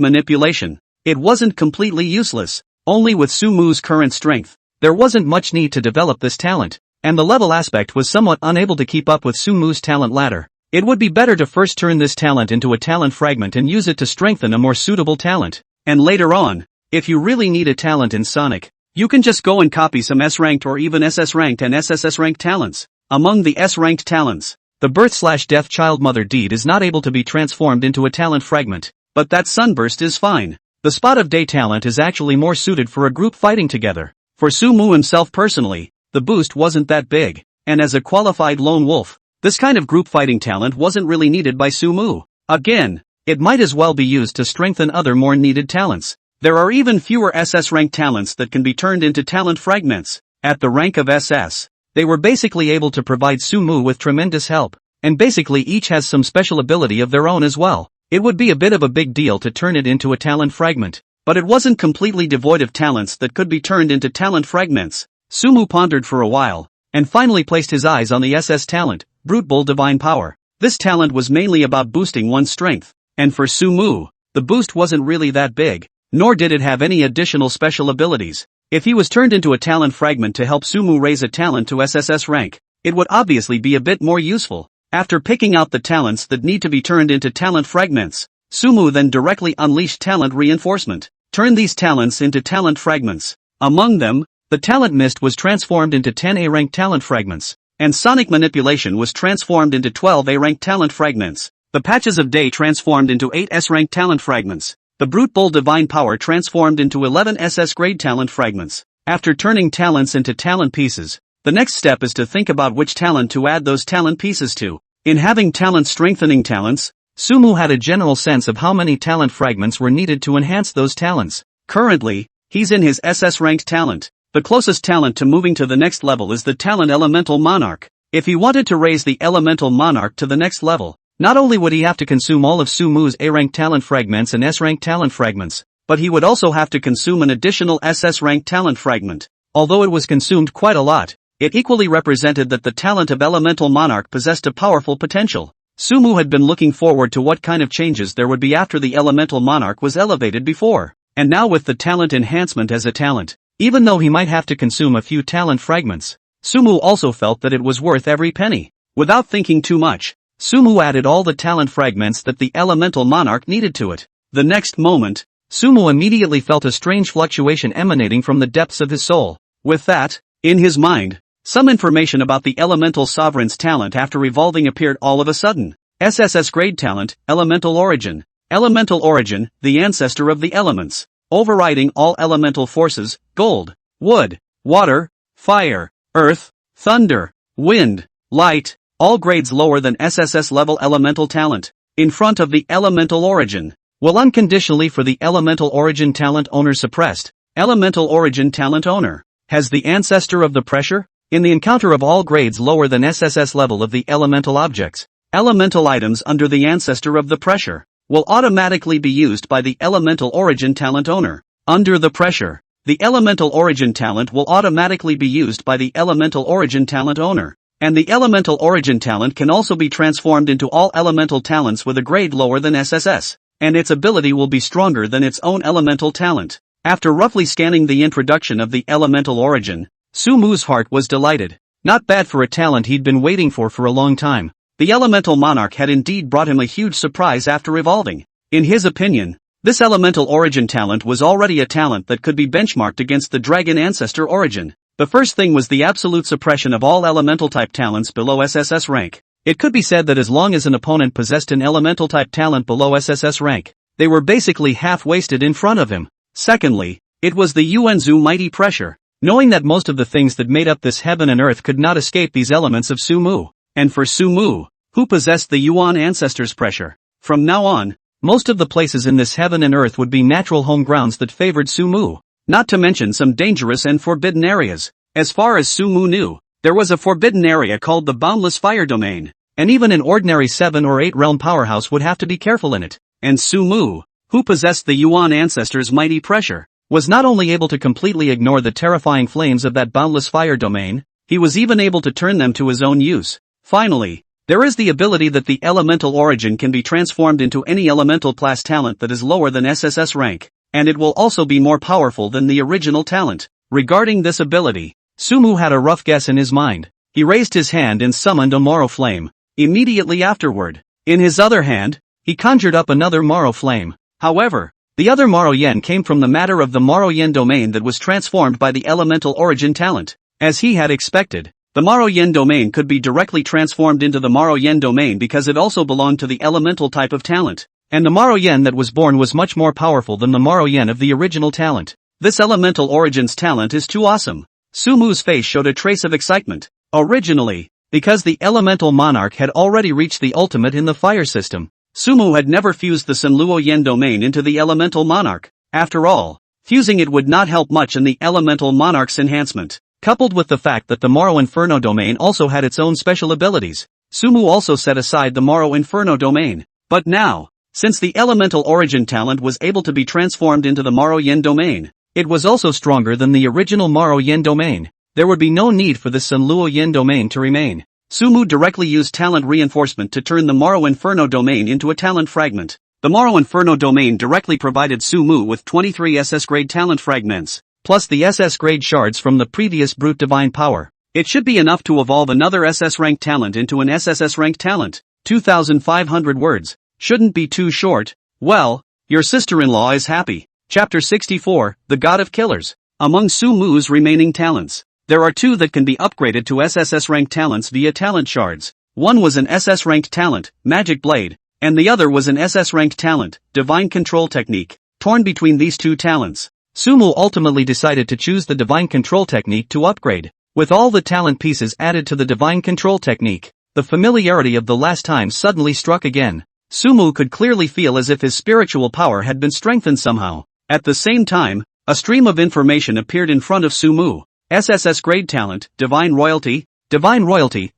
[SPEAKER 1] Manipulation, it wasn't completely useless. Only with Sumu's current strength, there wasn't much need to develop this talent, and the level aspect was somewhat unable to keep up with Sumu's talent ladder. It would be better to first turn this talent into a talent fragment and use it to strengthen a more suitable talent. And later on, if you really need a talent in Sonic, you can just go and copy some S-ranked or even SS-ranked and SSS-ranked talents. Among the S-ranked talents, the birth/death child mother deed is not able to be transformed into a talent fragment, but that sunburst is fine. The spot of day talent is actually more suited for a group fighting together. For Sumu himself personally, the boost wasn't that big, and as a qualified lone wolf, this kind of group fighting talent wasn't really needed by Sumu. Again, it might as well be used to strengthen other more needed talents. There are even fewer SS rank talents that can be turned into talent fragments. At the rank of SS, they were basically able to provide Sumu with tremendous help, and basically each has some special ability of their own as well. It would be a bit of a big deal to turn it into a talent fragment, but it wasn't completely devoid of talents that could be turned into talent fragments. Sumu pondered for a while, and finally placed his eyes on the SS talent, Brute Bull Divine Power. This talent was mainly about boosting one's strength, and for Sumu, the boost wasn't really that big, nor did it have any additional special abilities. If he was turned into a talent fragment to help Sumu raise a talent to SSS rank, it would obviously be a bit more useful. After picking out the talents that need to be turned into talent fragments, Sumu then directly unleashed talent reinforcement. Turn these talents into talent fragments. Among them, the talent mist was transformed into 10 A-rank talent fragments, and sonic manipulation was transformed into 12 A-rank talent fragments. The patches of day transformed into 8 S-rank talent fragments. The Brute Bull Divine Power transformed into 11 SS grade talent fragments. After turning talents into talent pieces, the next step is to think about which talent to add those talent pieces to. In having talent strengthening talents, Sumu had a general sense of how many talent fragments were needed to enhance those talents. Currently, he's in his SS ranked talent. The closest talent to moving to the next level is the talent Elemental Monarch. If he wanted to raise the Elemental Monarch to the next level, not only would he have to consume all of Sumu's A-rank talent fragments and S-rank talent fragments, but he would also have to consume an additional SS-rank talent fragment. Although it was consumed quite a lot, it equally represented that the talent of Elemental Monarch possessed a powerful potential. Sumu had been looking forward to what kind of changes there would be after the Elemental Monarch was elevated before, and now with the talent enhancement as a talent, even though he might have to consume a few talent fragments, Sumu also felt that it was worth every penny. Without thinking too much, Sumu added all the talent fragments that the Elemental Monarch needed to it. The next moment, Sumu immediately felt a strange fluctuation emanating from the depths of his soul. With that, in his mind, some information about the Elemental Sovereign's talent after evolving appeared all of a sudden. SSS grade talent, Elemental Origin. Elemental Origin, the ancestor of the elements. Overriding all elemental forces, gold, wood, water, fire, earth, thunder, wind, light, all grades lower than SSS level elemental talent. In front of the Elemental Origin, will unconditionally for the Elemental Origin talent owner suppressed. Elemental Origin talent owner has the ancestor of the pressure. In the encounter of all grades lower than SSS level of the elemental objects, elemental items under the ancestor of the pressure will automatically be used by the Elemental Origin talent owner. Under the pressure, the Elemental Origin talent will automatically be used by the Elemental Origin talent owner, and the Elemental Origin talent can also be transformed into all elemental talents with a grade lower than SSS, and its ability will be stronger than its own elemental talent. After roughly scanning the introduction of the Elemental Origin, Sumu's heart was delighted. Not bad for a talent he'd been waiting for a long time. The Elemental Monarch had indeed brought him a huge surprise after evolving. In his opinion, this Elemental Origin talent was already a talent that could be benchmarked against the Dragon Ancestor Origin. The first thing was the absolute suppression of all elemental type talents below SSS rank. It could be said that as long as an opponent possessed an elemental type talent below SSS rank, they were basically half-wasted in front of him. Secondly, it was the Yuanzu mighty pressure. Knowing that most of the things that made up this heaven and earth could not escape these elements of Sumu, and for Sumu, who possessed the Yuan ancestors' pressure, from now on, most of the places in this heaven and earth would be natural home grounds that favored Sumu, not to mention some dangerous and forbidden areas. As far as Sumu knew, there was a forbidden area called the Boundless Fire Domain, and even an ordinary 7 or 8 realm powerhouse would have to be careful in it. And Sumu, who possessed the Yuan ancestors' mighty pressure, was not only able to completely ignore the terrifying flames of that boundless fire domain, he was even able to turn them to his own use. Finally, there is the ability that the Elemental Origin can be transformed into any elemental class talent that is lower than SSS rank, and it will also be more powerful than the original talent. Regarding this ability, Sumu had a rough guess in his mind. He raised his hand and summoned a Moro Flame. immediately afterward. In his other hand, he conjured up another Maro flame. However, the other Maro Yen came from the matter of the Maro Yen domain that was transformed by the elemental origin talent. As he had expected, the Maro Yen domain could be directly transformed into the Maro Yen domain because it also belonged to the elemental type of talent. And the Maro Yen that was born was much more powerful than the Maro Yen of the original talent. This elemental origins talent is too awesome. Sumu's face showed a trace of excitement. Originally, because the elemental monarch had already reached the ultimate in the fire system, Sumu had never fused the Sanluo Yen domain into the elemental monarch. After all, fusing it would not help much in the elemental monarch's enhancement. Coupled with the fact that the Maro Inferno domain also had its own special abilities, Sumu also set aside the Maro Inferno domain. But now, since the elemental origin talent was able to be transformed into the Maro Yen domain, it was also stronger than the original Maro Yen domain. There would be no need for the Sanluo Yen domain to remain. Sumu directly used talent reinforcement to turn the Maro Inferno domain into a talent fragment. The Maro Inferno domain directly provided Sumu with 23 SS grade talent fragments, plus the SS grade shards from the previous Brute Divine Power. It should be enough to evolve another SS rank talent into an SSS rank talent. 2,500 words. Shouldn't be too short. Well, your sister-in-law is happy. Chapter 64, The God of Killers. Among Sumu's remaining talents, there are two that can be upgraded to SSS rank talents via talent shards. One was an SS ranked talent, Magic Blade, and the other was an SS ranked talent, Divine Control Technique. Torn between these two talents, Sumu ultimately decided to choose the Divine Control Technique to upgrade. With all the talent pieces added to the Divine Control Technique, the familiarity of the last time suddenly struck again. Sumu could clearly feel as if his spiritual power had been strengthened somehow. At the same time, a stream of information appeared in front of Sumu. SSS grade talent, Divine Royalty,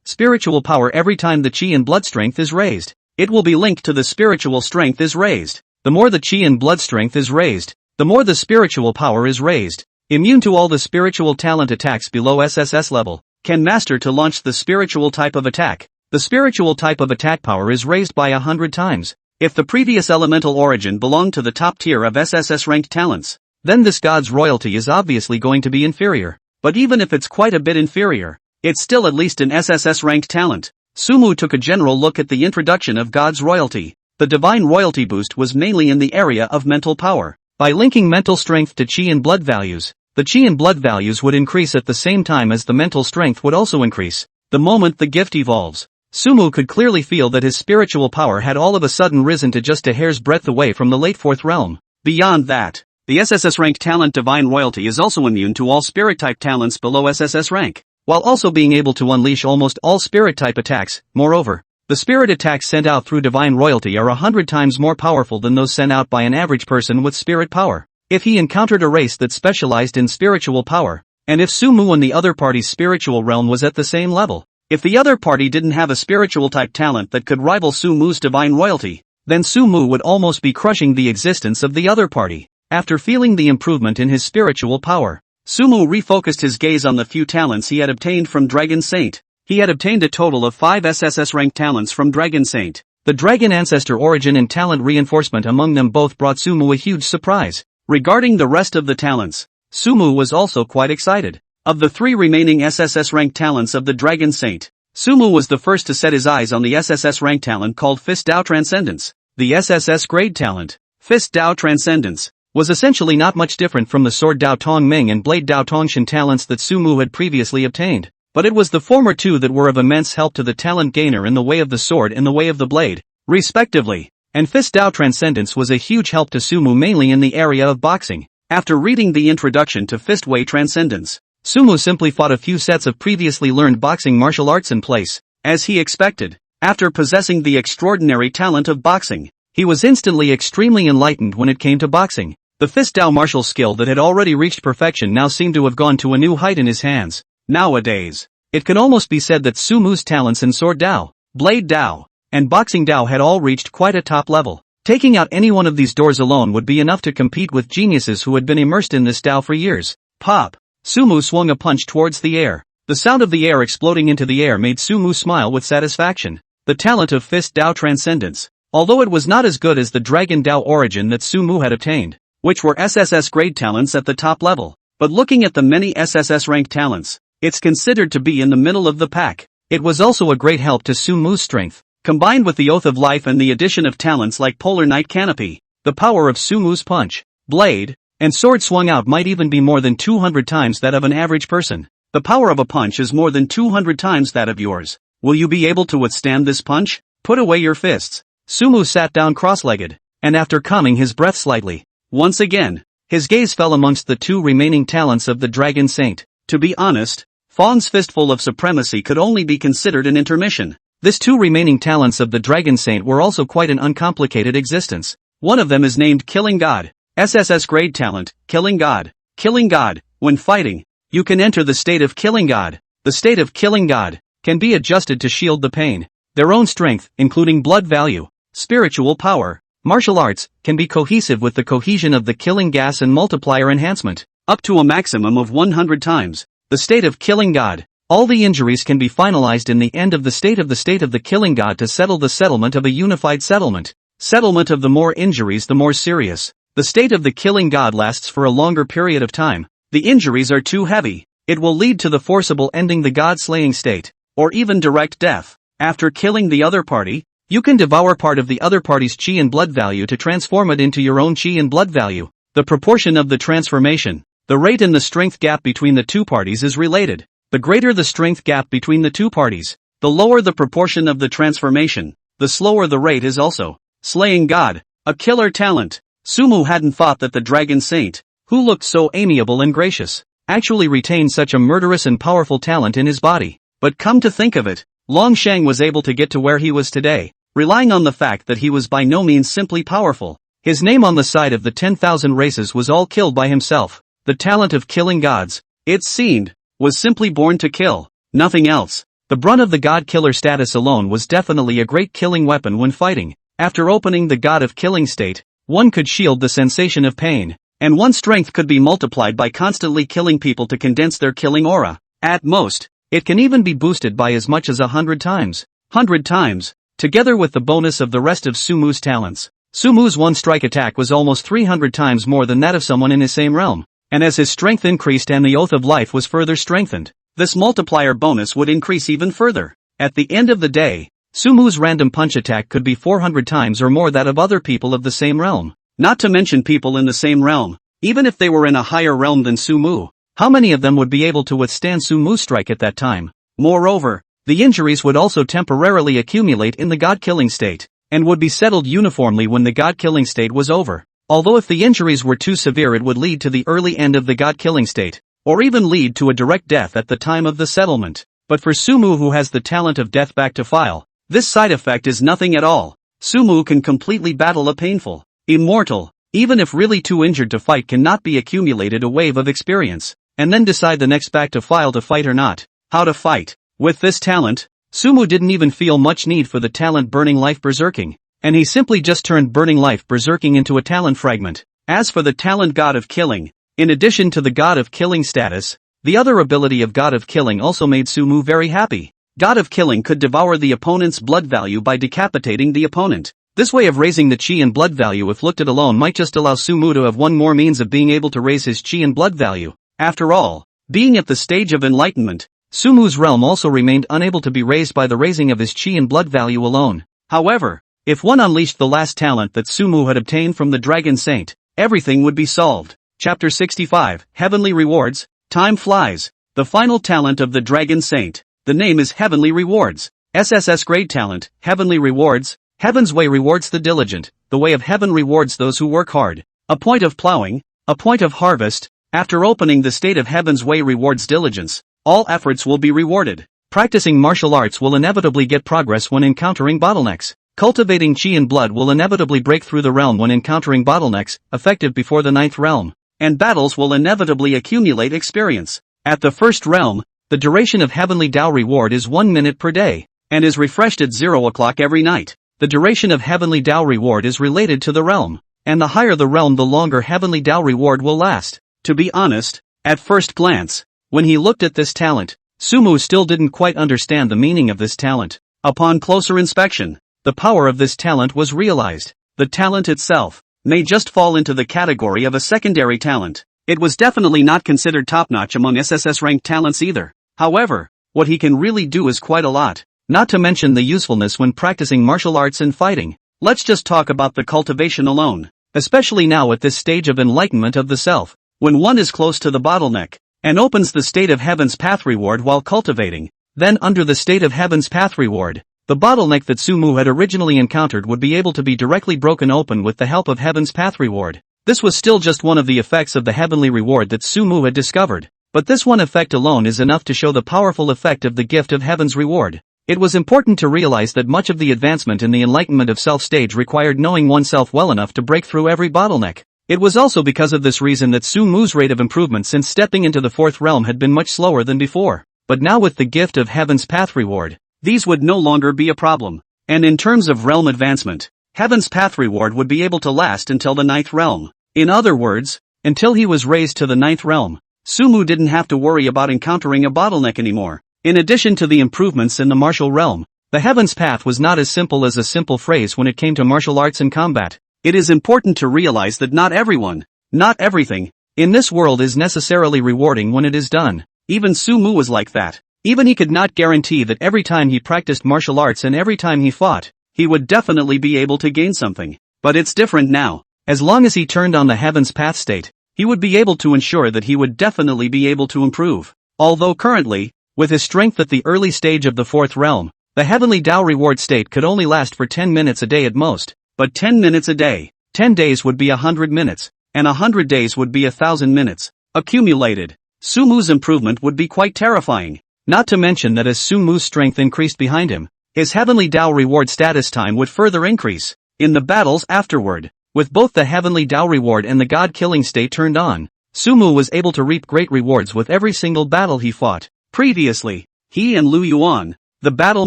[SPEAKER 1] spiritual power every time the chi and blood strength is raised. It will be linked to the spiritual strength is raised. The more the chi and blood strength is raised, the more the spiritual power is raised. Immune to all the spiritual talent attacks below SSS level. Can master to launch the spiritual type of attack. The spiritual type of attack power is raised by 100 times. If the previous elemental origin belonged to the top tier of SSS ranked talents, then this god's royalty is obviously going to be inferior. But even if it's quite a bit inferior, it's still at least an SSS ranked talent. Sumu took a general look at the introduction of God's royalty. The divine royalty boost was mainly in the area of mental power. By linking mental strength to chi and blood values, the chi and blood values would increase at the same time as the mental strength would also increase. The moment the gift evolves, Sumu could clearly feel that his spiritual power had all of a sudden risen to just a hair's breadth away from the late fourth realm. Beyond that, the SSS rank talent Divine Royalty is also immune to all spirit type talents below SSS rank, while also being able to unleash almost all spirit type attacks. Moreover, the spirit attacks sent out through Divine Royalty are 100 times more powerful than those sent out by an average person with spirit power. If he encountered a race that specialized in spiritual power, and if Sumu and the other party's spiritual realm was at the same level, if the other party didn't have a spiritual type talent that could rival Sumu's Divine Royalty, then Sumu would almost be crushing the existence of the other party. After feeling the improvement in his spiritual power, Sumu refocused his gaze on the few talents he had obtained from Dragon Saint. He had obtained a total of 5 SSS ranked talents from Dragon Saint. The Dragon Ancestor origin and talent reinforcement among them both brought Sumu a huge surprise. Regarding the rest of the talents, Sumu was also quite excited. Of the 3 remaining SSS ranked talents of the Dragon Saint, Sumu was the first to set his eyes on the SSS ranked talent called Fist Dao Transcendence. The SSS grade talent, Fist Dao Transcendence, was essentially not much different from the Sword Dao Tong Ming and Blade Dao Tongshan talents that Sumu had previously obtained. But it was the former two that were of immense help to the talent gainer in the way of the sword and the way of the blade, respectively. And Fist Dao Transcendence was a huge help to Sumu mainly in the area of boxing. After reading the introduction to Fist Way Transcendence, Sumu simply fought a few sets of previously learned boxing martial arts in place. As he expected, after possessing the extraordinary talent of boxing, he was instantly extremely enlightened when it came to boxing. The Fist Dao martial skill that had already reached perfection now seemed to have gone to a new height in his hands. Nowadays, it can almost be said that Sumu's talents in Sword Dao, Blade Dao, and Boxing Dao had all reached quite a top level. Taking out any one of these doors alone would be enough to compete with geniuses who had been immersed in this Dao for years. Pop! Sumu swung a punch towards the air. The sound of the air exploding into the air made Sumu smile with satisfaction. The talent of Fist Dao Transcendence, although it was not as good as the Dragon Dao origin that Sumu had obtained, which were SSS grade talents at the top level, but looking at the many SSS ranked talents, it's considered to be in the middle of the pack. It was also a great help to Sumu's strength. Combined with the Oath of Life and the addition of talents like Polar Night Canopy, the power of Sumu's punch, blade, and sword swung out might even be more than 200 times that of an average person. The power of a punch is more than 200 times that of yours. Will you be able to withstand this punch? Put away your fists. Sumu sat down cross-legged, and after calming his breath slightly, once again, his gaze fell amongst the 2 remaining talents of the Dragon Saint. To be honest, Fawn's fistful of supremacy could only be considered an intermission. These 2 remaining talents of the Dragon Saint were also quite an uncomplicated existence. One of them is named Killing God. SSS grade talent, Killing God. Killing God. When fighting, you can enter the state of Killing God. The state of Killing God can be adjusted to shield the pain. Their own strength, including blood value, spiritual power, martial arts, can be cohesive with the cohesion of the killing gas and multiplier enhancement, up to a maximum of 100 times. The state of Killing God. All the injuries can be finalized in the end of the state of the Killing God to settle the settlement of a unified settlement. Settlement of the more injuries the more serious. The state of the Killing God lasts for a longer period of time. The injuries are too heavy. It will lead to the forcible ending the God-slaying state, or even direct death. After killing the other party, you can devour part of the other party's chi and blood value to transform it into your own chi and blood value. The proportion of the transformation, the rate and the strength gap between the 2 parties is related. The greater the strength gap between the 2 parties, the lower the proportion of the transformation, the slower the rate is also. Slaying God, a killer talent. Sumu hadn't thought that the Dragon Saint, who looked so amiable and gracious, actually retained such a murderous and powerful talent in his body. But come to think of it, Long Shang was able to get to where he was today, relying on the fact that he was by no means simply powerful. His name on the side of the 10,000 races was all killed by himself. The talent of killing gods, it seemed, was simply born to kill, nothing else. The brunt of the God Killer status alone was definitely a great killing weapon when fighting. After opening the God of Killing state, one could shield the sensation of pain, and one's strength could be multiplied by constantly killing people to condense their killing aura. At most, it can even be boosted by as much as 100 times. 100 times, together with the bonus of the rest of Sumu's talents. Sumu's one-strike attack was almost 300 times more than that of someone in his same realm, and as his strength increased and the Oath of Life was further strengthened, this multiplier bonus would increase even further. At the end of the day, Sumu's random punch attack could be 400 times or more that of other people of the same realm. Not to mention people in the same realm, even if they were in a higher realm than Sumu. How many of them would be able to withstand Sumu's strike at that time? Moreover, the injuries would also temporarily accumulate in the God-killing state, and would be settled uniformly when the God-killing state was over. Although if the injuries were too severe it would lead to the early end of the God-killing state, or even lead to a direct death at the time of the settlement. But for Sumu, who has the talent of death back to file, this side effect is nothing at all. Sumu can completely battle a painful, immortal, even if really too injured to fight, cannot be accumulated a wave of experience, and then decide the next back to file to fight or not. How to fight. With this talent, Sumu didn't even feel much need for the talent Burning Life Berserking, and he simply just turned Burning Life Berserking into a talent fragment. As for the talent God of Killing, in addition to the God of Killing status, the other ability of God of Killing also made Sumu very happy. God of Killing could devour the opponent's blood value by decapitating the opponent. This way of raising the chi and blood value, if looked at alone, might just allow Sumu to have one more means of being able to raise his chi and blood value. After all, being at the stage of enlightenment, Sumu's realm also remained unable to be raised by the raising of his chi and blood value alone. However, if one unleashed the last talent that Sumu had obtained from the Dragon Saint, everything would be solved. Chapter 65, Heavenly Rewards. Time flies. The final talent of the Dragon Saint. The name is Heavenly Rewards. SSS grade talent, Heavenly Rewards. Heaven's way rewards the diligent, the way of heaven rewards those who work hard. A point of plowing, a point of harvest. After opening the state of Heaven's way rewards diligence, all efforts will be rewarded. Practicing martial arts will inevitably get progress when encountering bottlenecks. Cultivating chi and blood will inevitably break through the realm when encountering bottlenecks, effective before the 9th realm. And battles will inevitably accumulate experience. At the 1st realm, the duration of Heavenly Tao reward is 1 minute per day, and is refreshed at 0 o'clock every night. The duration of Heavenly Tao reward is related to the realm, and the higher the realm the longer Heavenly Tao reward will last. To be honest, at first glance, when he looked at this talent, Sumu still didn't quite understand the meaning of this talent. Upon closer inspection, the power of this talent was realized. The talent itself may just fall into the category of a secondary talent. It was definitely not considered top-notch among SSS-ranked talents either. However, what he can really do is quite a lot, not to mention the usefulness when practicing martial arts and fighting. Let's just talk about the cultivation alone, especially now at this stage of enlightenment of the self, when one is close to the bottleneck, and opens the state of heaven's path reward while cultivating. Then under the state of heaven's path reward, the bottleneck that Sumu had originally encountered would be able to be directly broken open with the help of heaven's path reward. This was still just one of the effects of the heavenly reward that Sumu had discovered, but this one effect alone is enough to show the powerful effect of the gift of heaven's reward. It was important to realize that much of the advancement in the enlightenment of self stage required knowing oneself well enough to break through every bottleneck. It was also because of this reason that Sumu's rate of improvement since stepping into the fourth realm had been much slower than before. But now with the gift of heaven's path reward, these would no longer be a problem. And in terms of realm advancement, heaven's path reward would be able to last until the ninth realm. In other words, until he was raised to the ninth realm, Sumu didn't have to worry about encountering a bottleneck anymore. In addition to the improvements in the martial realm, the heaven's path was not as simple as a simple phrase when it came to martial arts and combat. It is important to realize that not everyone, not everything, in this world is necessarily rewarding when it is done. Even Sumu was like that. Even he could not guarantee that every time he practiced martial arts and every time he fought, he would definitely be able to gain something. But it's different now. As long as he turned on the heaven's path state, he would be able to ensure that he would definitely be able to improve. Although currently, with his strength at the early stage of the fourth realm, the heavenly Tao reward state could only last for 10 minutes a day at most. But 10 minutes a day, 10 days would be 100 minutes, and 100 days would be 1,000 minutes. Accumulated, Sumu's improvement would be quite terrifying. Not to mention that as Sumu's strength increased behind him, his heavenly Tao reward status time would further increase. In the battles afterward, with both the heavenly Tao reward and the god-killing state turned on, Sumu was able to reap great rewards with every single battle he fought. Previously, he and Lu Yuan, the battle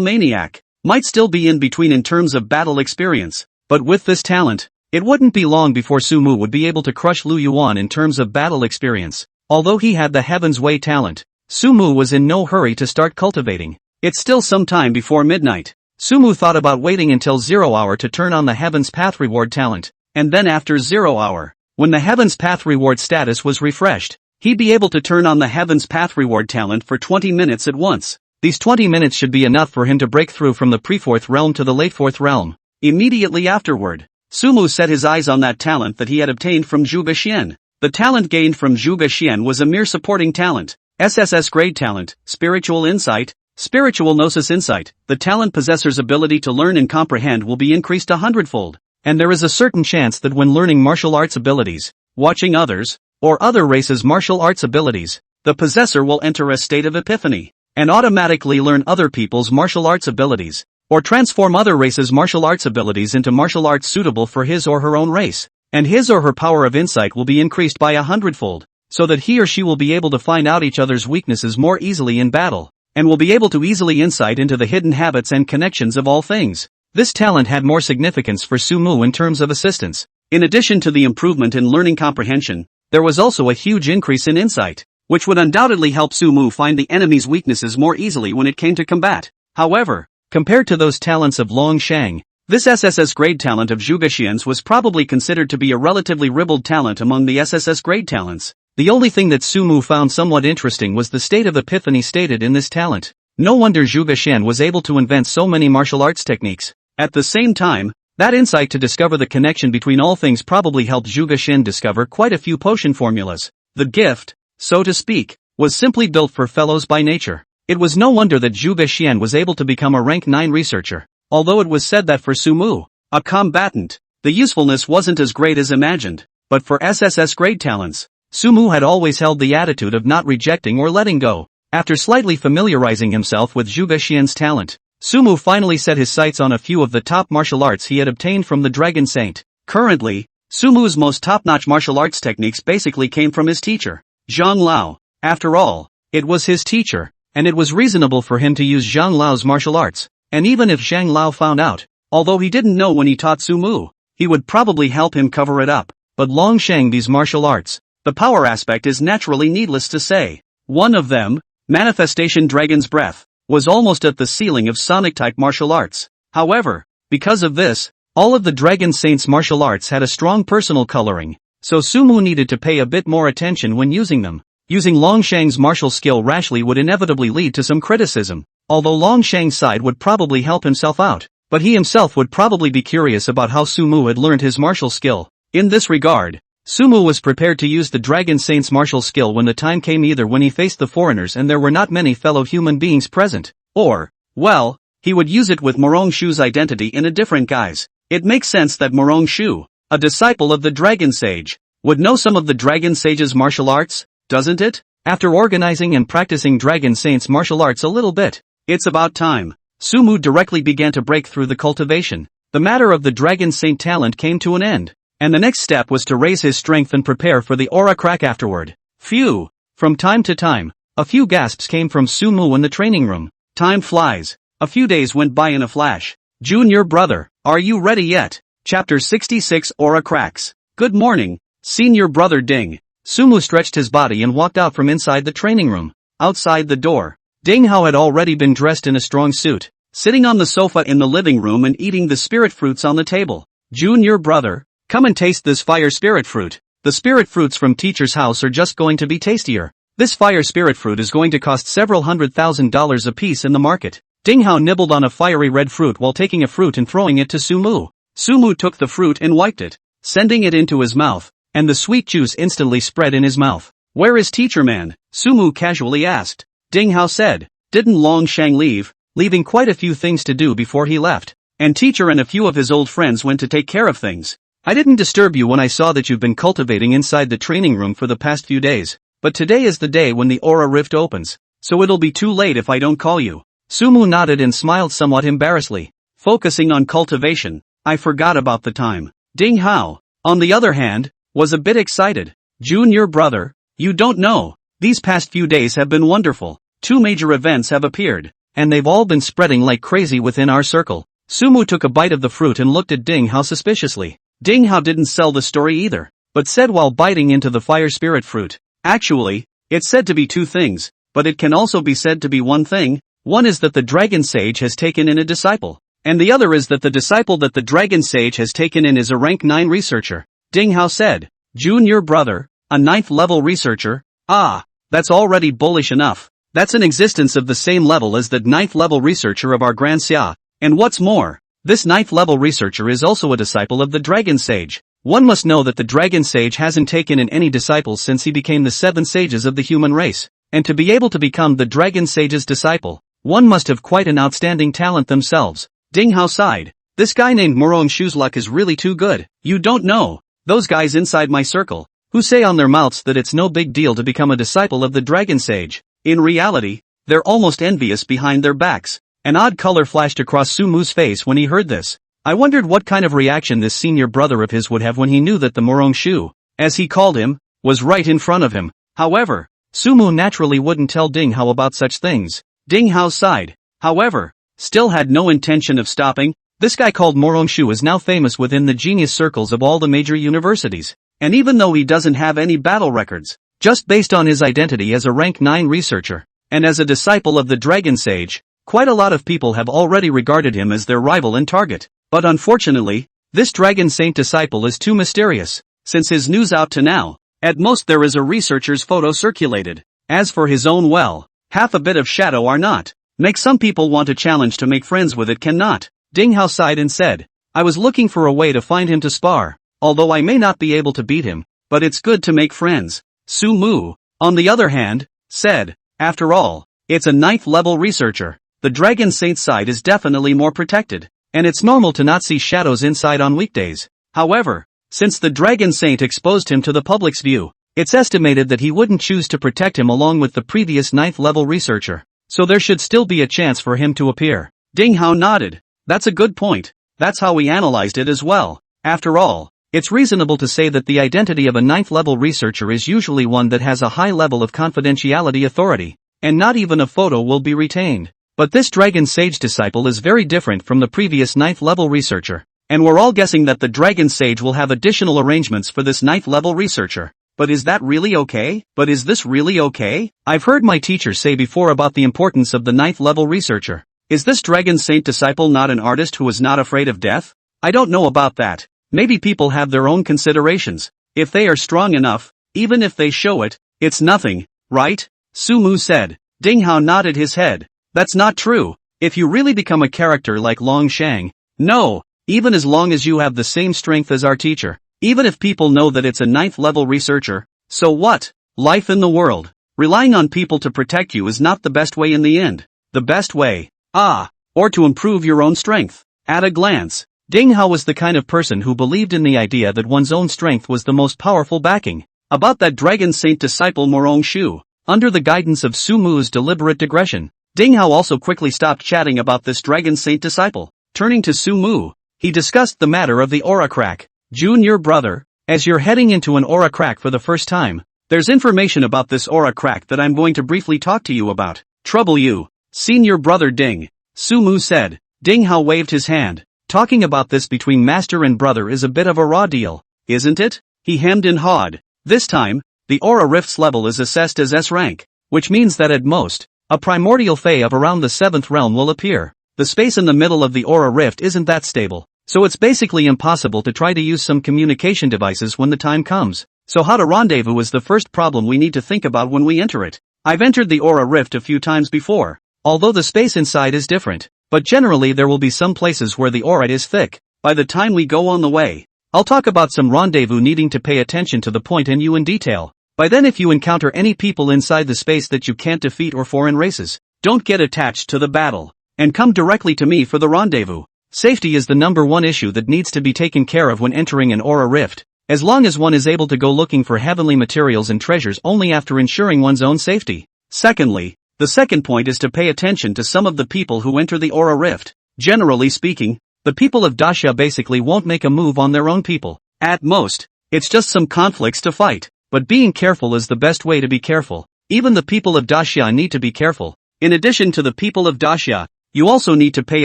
[SPEAKER 1] maniac, might still be in between in terms of battle experience, but with this talent, it wouldn't be long before Sumu would be able to crush Lu Yuan in terms of battle experience. Although he had the Heaven's Way talent, Sumu was in no hurry to start cultivating. It's still some time before midnight. Sumu thought about waiting until 0 hour to turn on the Heaven's Path reward talent, and then after 0 hour, when the Heaven's Path reward status was refreshed, he'd be able to turn on the Heaven's Path reward talent for 20 minutes at once. These 20 minutes should be enough for him to break through from the pre-fourth realm to the late fourth realm. Immediately afterward, Sumu set his eyes on that talent that he had obtained from Zhuge Xian. The talent gained from Zhuge Xian was a mere supporting talent, SSS grade talent, spiritual insight, spiritual gnosis insight. The talent possessor's ability to learn and comprehend will be increased 100-fold, and there is a certain chance that when learning martial arts abilities, watching others, or other races' martial arts abilities, the possessor will enter a state of epiphany, and automatically learn other people's martial arts abilities, or transform other races' martial arts abilities into martial arts suitable for his or her own race, and his or her power of insight will be increased by 100-fold, so that he or she will be able to find out each other's weaknesses more easily in battle, and will be able to easily insight into the hidden habits and connections of all things. This talent had more significance for Sumu in terms of assistance. In addition to the improvement in learning comprehension, there was also a huge increase in insight, which would undoubtedly help Sumu find the enemy's weaknesses more easily when it came to combat. However, compared to those talents of Long Shang, this SSS grade talent of Zhuge Xian's was probably considered to be a relatively ribald talent among the SSS grade talents. The only thing that Sumu found somewhat interesting was the state of epiphany stated in this talent. No wonder Zhuge Xian was able to invent so many martial arts techniques. At the same time, that insight to discover the connection between all things probably helped Zhuge Xian discover quite a few potion formulas. The gift, so to speak, was simply built for fellows by nature. It was no wonder that Zhuge Xian was able to become a rank 9 researcher. Although it was said that for Sumu, a combatant, the usefulness wasn't as great as imagined, but for SSS grade talents, Sumu had always held the attitude of not rejecting or letting go. After slightly familiarizing himself with Zhuge Xian's talent, Sumu finally set his sights on a few of the top martial arts he had obtained from the Dragon Saint. Currently, Sumu's most top-notch martial arts techniques basically came from his teacher, Zhang Lao. After all, it was his teacher, and it was reasonable for him to use Zhang Lao's martial arts. And even if Zhang Lao found out, although he didn't know when he taught Sumu, he would probably help him cover it up. But Long Shang these martial arts, the power aspect is naturally needless to say. One of them, Manifestation Dragon's Breath, was almost at the ceiling of Sonic-type martial arts. However, because of this, all of the Dragon Saint's martial arts had a strong personal coloring, so Sumu needed to pay a bit more attention when using them. Using Longshang's martial skill rashly would inevitably lead to some criticism, although Longshang's side would probably help himself out, but he himself would probably be curious about how Sumu had learned his martial skill. In this regard, Sumu was prepared to use the Dragon Saint's martial skill when the time came, either when he faced the foreigners and there were not many fellow human beings present, or, well, he would use it with Morongshu's identity in a different guise. It makes sense that Morongshu, a disciple of the Dragon Sage, would know some of the Dragon Sage's martial arts, doesn't it? After organizing and practicing Dragon Saint's martial arts a little bit, it's about time. Sumu directly began to break through the cultivation. The matter of the Dragon Saint talent came to an end, and the next step was to raise his strength and prepare for the aura crack afterward. Phew! From time to time, a few gasps came from Sumu in the training room. Time flies. A few days went by in a flash. Junior brother, are you ready yet? Chapter 66 Aura Cracks. Good morning, senior brother Ding. Sumu stretched his body and walked out from inside the training room. Outside the door, Ding Hao had already been dressed in a strong suit, sitting on the sofa in the living room and eating the spirit fruits on the table. Junior brother, come and taste this fire spirit fruit. The spirit fruits from teacher's house are just going to be tastier. This fire spirit fruit is going to cost several $100,000 a piece in the market. Ding Hao nibbled on a fiery red fruit while taking a fruit and throwing it to Sumu. Sumu took the fruit and wiped it, sending it into his mouth, and the sweet juice instantly spread in his mouth. Where is teacher man? Sumu casually asked. Ding Hao said, didn't Longshang leave, leaving quite a few things to do before he left, and teacher and a few of his old friends went to take care of things. I didn't disturb you when I saw that you've been cultivating inside the training room for the past few days, but today is the day when the aura rift opens, so it'll be too late if I don't call you. Sumu nodded and smiled somewhat embarrassedly. Focusing on cultivation, I forgot about the time. Ding Hao, on the other hand, was a bit excited. Junior brother, you don't know, these past few days have been wonderful. 2 major events have appeared, and they've all been spreading like crazy within our circle. Sumu took a bite of the fruit and looked at Ding Hao suspiciously. Ding Hao didn't sell the story either, but said while biting into the fire spirit fruit, actually, it's said to be 2 things, but it can also be said to be 1 thing. One is that the Dragon Sage has taken in a disciple, and the other is that the disciple that the Dragon Sage has taken in is a rank 9 researcher. Ding Hao said, Junior brother, a 9th level researcher? Ah, that's already bullish enough. That's an existence of the same level as the 9th level researcher of our Grand Xia, and what's more, this 9th level researcher is also a disciple of the Dragon Sage. One must know that the Dragon Sage hasn't taken in any disciples since he became the 7 sages of the human race, and to be able to become the Dragon Sage's disciple, one must have quite an outstanding talent themselves. Ding Hao sighed. This guy named Morongshu's luck is really too good. You don't know, those guys inside my circle, who say on their mouths that it's no big deal to become a disciple of the Dragon Sage. In reality, they're almost envious behind their backs. An odd color flashed across Sumu's face when he heard this. I wondered what kind of reaction this senior brother of his would have when he knew that the Morongshu, as he called him, was right in front of him. However, Sumu naturally wouldn't tell Ding Hao about such things. Ding Hao's side, however, still had no intention of stopping. This guy called Morongshu is now famous within the genius circles of all the major universities, and even though he doesn't have any battle records, just based on his identity as a rank 9 researcher, and as a disciple of the Dragon Sage, quite a lot of people have already regarded him as their rival and target. But unfortunately, this Dragon Saint disciple is too mysterious. Since his news out to now, at most there is a researcher's photo circulated. As for his own, well, half a bit of shadow are not. Make some people want a challenge to make friends with it cannot. Ding Hao sighed and said, I was looking for a way to find him to spar, although I may not be able to beat him, but it's good to make friends. Sumu, on the other hand, said, after all, it's a 9th level researcher. The Dragon Saint side is definitely more protected, and it's normal to not see shadows inside on weekdays. However, since the Dragon Saint exposed him to the public's view, it's estimated that he wouldn't choose to protect him along with the previous 9th level researcher, so there should still be a chance for him to appear. Ding Hao nodded. That's a good point. That's how we analyzed it as well. After all, it's reasonable to say that the identity of a 9th level researcher is usually one that has a high level of confidentiality authority, and not even a photo will be retained. But this Dragon Sage disciple is very different from the previous 9th level researcher, and we're all guessing that the Dragon Sage will have additional arrangements for this 9th level researcher. But is that really okay? But is this really okay? I've heard my teacher say before about the importance of the 9th level researcher. Is this Dragon Saint disciple not an artist who is not afraid of death? I don't know about that. Maybe people have their own considerations. If they are strong enough, even if they show it, it's nothing. right? Sumu said. Ding Hao nodded his head. That's not true. If you really become a character like Long Shang, no, even as long as you have the same strength as our teacher, even if people know that it's a 9th level researcher, so what? Life in the world. Relying on people to protect you is not the best way in the end. The best way, or to improve your own strength. At a glance, Ding Hao was the kind of person who believed in the idea that one's own strength was the most powerful backing. About that dragon saint disciple Morong Shu, under the guidance of Sumu's deliberate digression, Ding Hao also quickly stopped chatting about this dragon saint disciple. Turning to Sumu, he discussed the matter of the aura crack. Junior brother, as you're heading into an aura crack for the first time, there's information about this aura crack that I'm going to briefly talk to you about. Trouble you, senior brother Ding, Sumu said. Ding Hao waved his hand. Talking about this between master and brother is a bit of a raw deal, isn't it? He hemmed and hawed. This time, the aura rift's level is assessed as S rank, which means that at most, a primordial fae of around the 7th realm will appear. The space in the middle of the aura rift isn't that stable, so it's basically impossible to try to use some communication devices when the time comes. So how to rendezvous is the first problem we need to think about when we enter it. I've entered the aura rift a few times before, although the space inside is different, but generally there will be some places where the aura is thick. By the time we go on the way, I'll talk about some rendezvous needing to pay attention to the point and you in detail. By then if you encounter any people inside the space that you can't defeat or foreign races, don't get attached to the battle, and come directly to me for the rendezvous. Safety is the #1 issue that needs to be taken care of when entering an aura rift, as long as one is able to go looking for heavenly materials and treasures only after ensuring one's own safety. Secondly, the second point is to pay attention to some of the people who enter the aura rift. Generally speaking, the people of Daxia basically won't make a move on their own people. At most, it's just some conflicts to fight, but being careful is the best way to be careful. Even the people of Daxia need to be careful. In addition to the people of Daxia, you also need to pay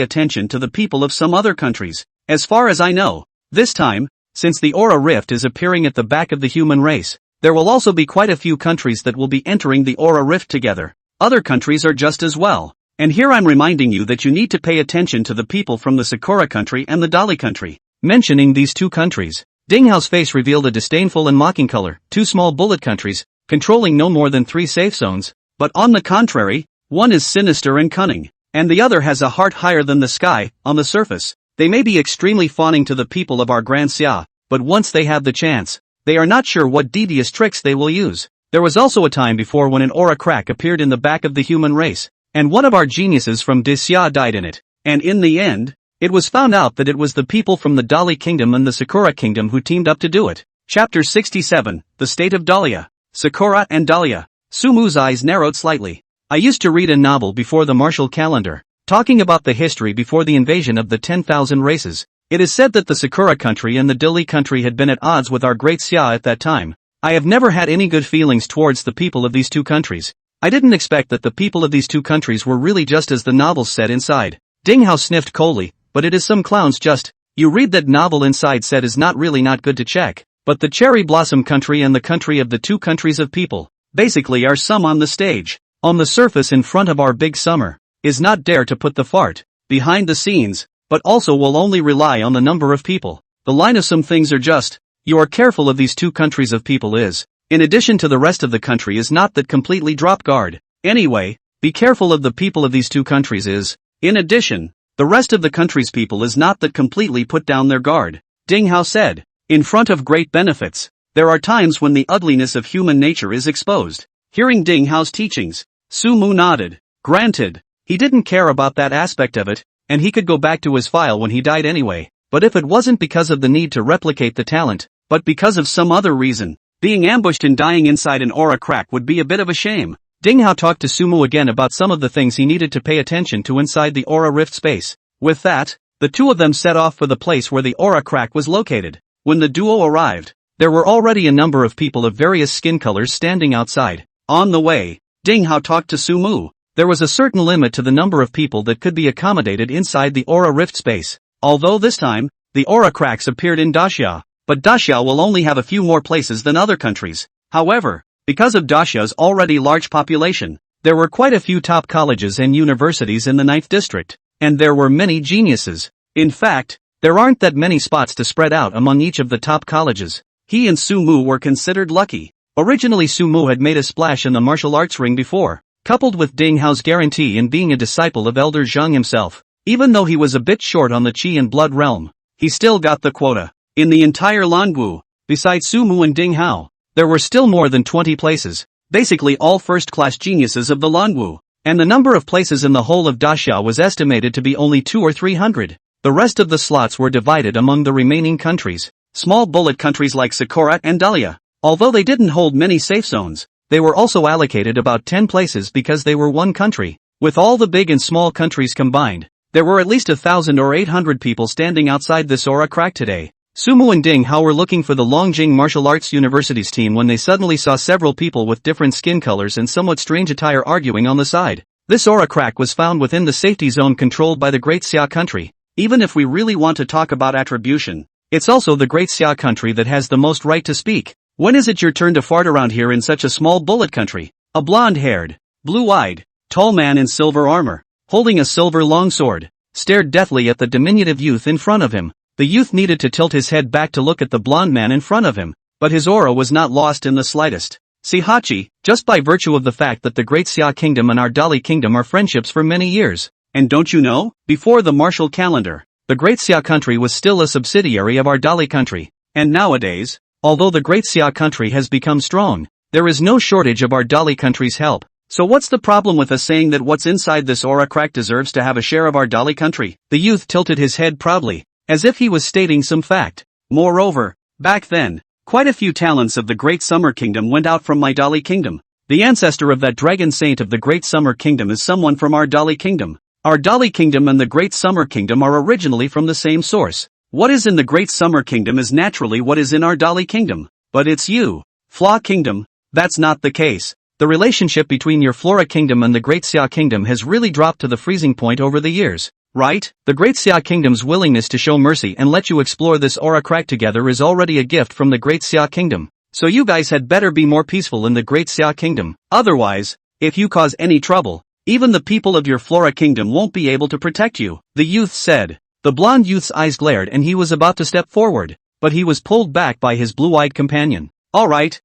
[SPEAKER 1] attention to the people of some other countries. As far as I know, this time, since the aura rift is appearing at the back of the human race, there will also be quite a few countries that will be entering the aura rift together. Other countries are just as well. And here I'm reminding you that you need to pay attention to the people from the Sakura country and the Dali country. Mentioning these two countries, Ding Hao's face revealed a disdainful and mocking color. Two small bullet countries, controlling no more than 3 safe zones, but on the contrary, one is sinister and cunning, and the other has a heart higher than the sky. On the surface, they may be extremely fawning to the people of our Grand Xia, but once they have the chance, they are not sure what devious tricks they will use. There was also a time before when an aura crack appeared in the back of the human race, and one of our geniuses from Xia died in it, and in the end, it was found out that it was the people from the Dali Kingdom and the Sakura Kingdom who teamed up to do it. Chapter 67, The State of Dahlia. Sakura and Dahlia. Sumu's eyes narrowed slightly. I used to read a novel before the Martial Calendar, talking about the history before the invasion of the 10,000 races. It is said that the Sakura country and the Dali country had been at odds with our Great Xia at that time. I have never had any good feelings towards the people of these two countries. I didn't expect that the people of these two countries were really just as the novels said inside. Ding Hao sniffed coldly, but it is some clowns just. You read that novel inside said is not really not good to check. But the Cherry Blossom country and the country of the two countries of people, basically are some on the stage. On the surface in front of our big summer, is not dare to put the fart behind the scenes, but also will only rely on the number of people. The line of some things are just, you are careful of these two countries of people is, in addition to the rest of the country is not that completely drop guard. Anyway, be careful of the people of these two countries is, in addition, the rest of the country's people is not that completely put down their guard. Ding Hao said, in front of great benefits, there are times when the ugliness of human nature is exposed. Hearing Ding Hao's teachings, Sumu nodded. Granted, he didn't care about that aspect of it, and he could go back to his file when he died anyway, but if it wasn't because of the need to replicate the talent, but because of some other reason, being ambushed and dying inside an aura crack would be a bit of a shame. Ding Hao talked to Sumu again about some of the things he needed to pay attention to inside the aura rift space. With that, the two of them set off for the place where the aura crack was located. When the duo arrived, there were already a number of people of various skin colors standing outside. On the way, Ding Hao talked to Sumu. There was a certain limit to the number of people that could be accommodated inside the aura rift space. Although this time, the aura cracks appeared in Daxia, but Daxia will only have a few more places than other countries. However, because of Daxia's already large population, there were quite a few top colleges and universities in the 9th district, and there were many geniuses. In fact, there aren't that many spots to spread out among each of the top colleges. He and Sumu were considered lucky. Originally Sumu had made a splash in the martial arts ring before, coupled with Ding Hao's guarantee in being a disciple of Elder Zhang himself. Even though he was a bit short on the Qi and Blood realm, he still got the quota. In the entire Languo, besides Sumu and Ding Hao, there were still more than 20 places, basically all first-class geniuses of the Languo, and the number of places in the whole of Daxia was estimated to be only 200 or 300. The rest of the slots were divided among the remaining countries, small bullet countries like Sakura and Dahlia. Although they didn't hold many safe zones, they were also allocated about 10 places because they were one country. With all the big and small countries combined, there were at least 1,000 or 800 people standing outside this aura crack today. Sumu and Ding Hao were looking for the Longjing Martial Arts University's team when they suddenly saw several people with different skin colors and somewhat strange attire arguing on the side. This aura crack was found within the safety zone controlled by the Great Xia country. Even if we really want to talk about attribution, it's also the Great Xia country that has the most right to speak. When is it your turn to fart around here in such a small bullet country? A blonde-haired, blue-eyed, tall man in silver armor, holding a silver longsword, stared deathly at the diminutive youth in front of him. The youth needed to tilt his head back to look at the blonde man in front of him, but his aura was not lost in the slightest. See Hachi, just by virtue of the fact that the Great Xia Kingdom and our Dali Kingdom are friendships for many years. And don't you know, before the martial calendar, the Great Xia country was still a subsidiary of our Dali country. And nowadays, although the Great Xia country has become strong, there is no shortage of our Dali country's help. So what's the problem with us saying that what's inside this aura crack deserves to have a share of our Dali country? The youth tilted his head proudly, as if he was stating some fact. Moreover, back then, quite a few talents of the Great Summer Kingdom went out from my Dali Kingdom. The ancestor of that dragon saint of the Great Summer Kingdom is someone from our Dali Kingdom. Our Dali Kingdom and the Great Summer Kingdom are originally from the same source. What is in the Great Summer Kingdom is naturally what is in our Dali Kingdom. But it's you, Flaw Kingdom, that's not the case. The relationship between your Flora Kingdom and the Great Xia Kingdom has really dropped to the freezing point over the years, right? The Great Xia Kingdom's willingness to show mercy and let you explore this aura crack together is already a gift from the Great Xia Kingdom. So you guys had better be more peaceful in the Great Xia Kingdom. Otherwise, if you cause any trouble, even the people of your Flora Kingdom won't be able to protect you, the youth said. The blonde youth's eyes glared and he was about to step forward, but he was pulled back by his blue-eyed companion. Alright,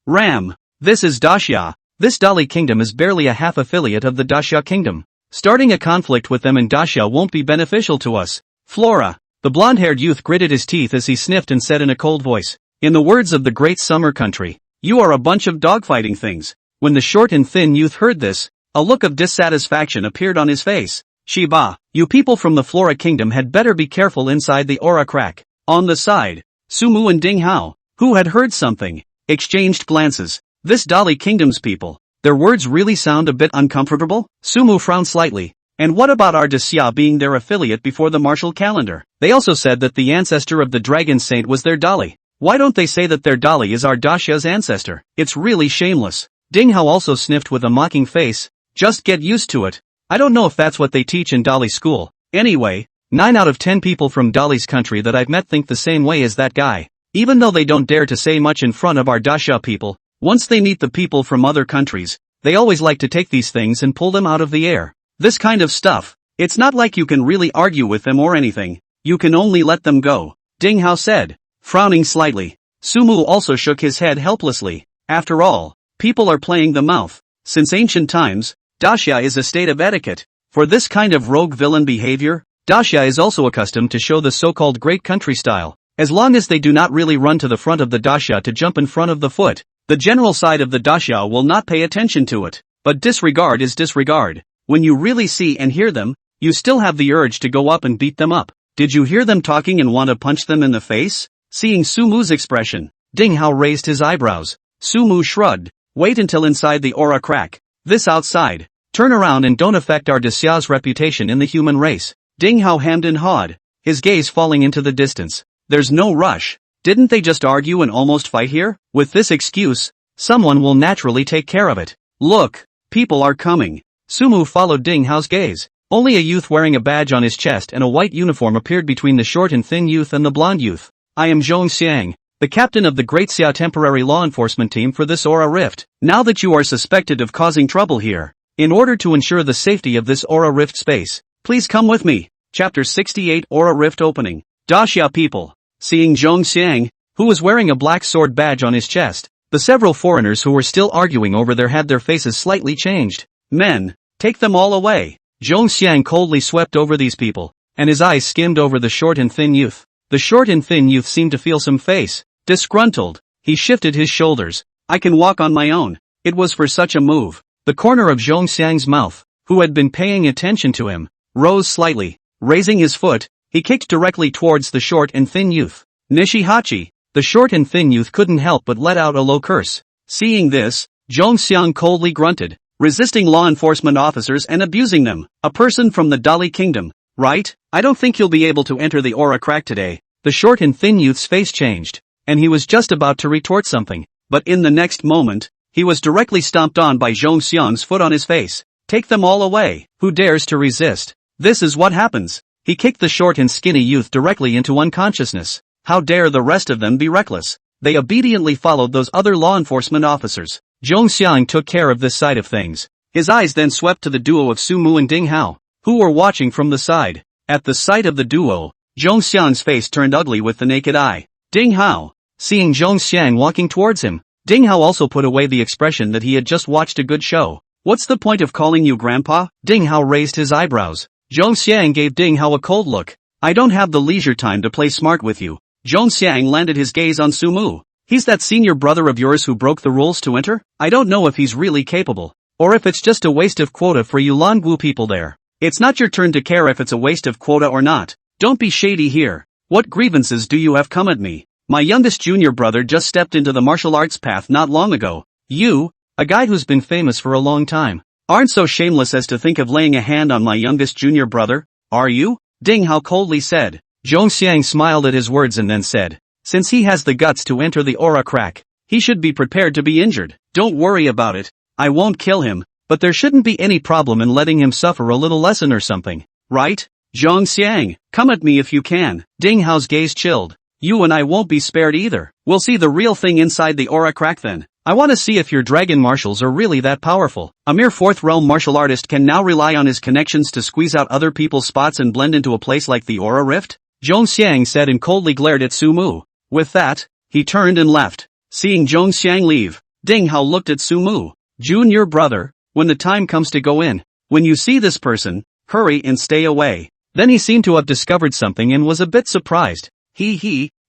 [SPEAKER 1] Ram. This is Daxia. This Dali Kingdom is barely a half affiliate of the Daxia Kingdom. Starting a conflict with them in Daxia won't be beneficial to us. Flora. The blonde-haired youth gritted his teeth as he sniffed and said in a cold voice, in the words of the Great Summer Country, you are a bunch of dogfighting things. When the short and thin youth heard this, a look of dissatisfaction appeared on his face. Shiba, you people from the Flora Kingdom had better be careful inside the aura crack. On the side, Sumu and Ding Hao, who had heard something, exchanged glances. This Dali Kingdom's people, their words really sound a bit uncomfortable? Sumu frowned slightly. And what about our Daxia being their affiliate before the martial calendar? They also said that the ancestor of the Dragon Saint was their Dali. Why don't they say that their Dali is our Daxia's ancestor? It's really shameless. Ding Hao also sniffed with a mocking face. Just get used to it. I don't know if that's what they teach in Dali school. Anyway, 9 out of 10 people from Dali's country that I've met think the same way as that guy. Even though they don't dare to say much in front of our Daxia people, once they meet the people from other countries, they always like to take these things and pull them out of the air. This kind of stuff, it's not like you can really argue with them or anything, you can only let them go, Ding Hao said, frowning slightly. Sumu also shook his head helplessly. After all, people are playing the mouth. Since ancient times, Daxia is a state of etiquette. For this kind of rogue villain behavior, Daxia is also accustomed to show the so-called great country style. As long as they do not really run to the front of the Daxia to jump in front of the foot, the general side of the Daxia will not pay attention to it. But disregard is disregard. When you really see and hear them, you still have the urge to go up and beat them up. Did you hear them talking and want to punch them in the face? Seeing Sumu's expression, Ding Hao raised his eyebrows. Sumu shrugged. Wait until inside the aura crack. This outside. Turn around and don't affect our Daxia's reputation in the human race. Ding Hao hemmed and hawed, his gaze falling into the distance. There's no rush. Didn't they just argue and almost fight here? With this excuse, someone will naturally take care of it. Look, people are coming. Sumu followed Ding Hao's gaze. Only a youth wearing a badge on his chest and a white uniform appeared between the short and thin youth and the blonde youth. I am Zhong Xiang, the captain of the Great Xia temporary law enforcement team for this aura rift. Now that you are suspected of causing trouble here, in order to ensure the safety of this aura rift space, please come with me. Chapter 68 Aura Rift Opening. Daxia people. Seeing Zhong Xiang, who was wearing a black sword badge on his chest, The several foreigners who were still arguing over there had their faces slightly changed. Men, take them all away. Zhong Xiang coldly swept over these people, and his eyes skimmed over the short and thin youth. The short and thin youth seemed to feel some face. Disgruntled, he shifted his shoulders. I can walk on my own. It was for such a move. The corner of Zhong Xiang's mouth, who had been paying attention to him, rose slightly. Raising his foot, he kicked directly towards the short and thin youth. Nishihachi. The short and thin youth couldn't help but let out a low curse. Seeing this, Zhong Xiang coldly grunted, resisting law enforcement officers and abusing them. A person from the Dali Kingdom, right? I don't think you'll be able to enter the aura crack today. The short and thin youth's face changed, and he was just about to retort something, but in the next moment, he was directly stomped on by Zhong Xiang's foot on his face. Take them all away. Who dares to resist? This is what happens. He kicked the short and skinny youth directly into unconsciousness. How dare the rest of them be reckless? They obediently followed those other law enforcement officers. Zhong Xiang took care of this side of things. His eyes then swept to the duo of Su Mu and Ding Hao, who were watching from the side. At the sight of the duo, Zhong Xiang's face turned ugly with the naked eye. Ding Hao, seeing Zhong Xiang walking towards him, Ding Hao also put away the expression that he had just watched a good show. What's the point of calling you grandpa? Ding Hao raised his eyebrows. Zhong Xiang gave Ding Hao a cold look. I don't have the leisure time to play smart with you. Zhong Xiang landed his gaze on Su Mu. He's that senior brother of yours who broke the rules to enter? I don't know if he's really capable, or if it's just a waste of quota for you Longu people there. It's not your turn to care if it's a waste of quota or not. Don't be shady here. What grievances do you have come at me? My youngest junior brother just stepped into the martial arts path not long ago. You, a guy who's been famous for a long time, aren't so shameless as to think of laying a hand on my youngest junior brother, are you? Ding Hao coldly said. Zhong Xiang smiled at his words and then said, since he has the guts to enter the aura crack, he should be prepared to be injured. Don't worry about it. I won't kill him, but there shouldn't be any problem in letting him suffer a little lesson or something, right? Zhong Xiang, come at me if you can. Ding Hao's gaze chilled. You and I won't be spared either. We'll see the real thing inside the aura crack then. I want to see if your dragon martials are really that powerful. A mere fourth realm martial artist can now rely on his connections to squeeze out other people's spots and blend into a place like the aura rift? Zhong Xiang said and coldly glared at Su Mu. With that, he turned and left. Seeing Zhong Xiang leave, Ding Hao looked at Su Mu. Junior brother, when the time comes to go in, when you see this person, hurry and stay away. Then he seemed to have discovered something and was a bit surprised.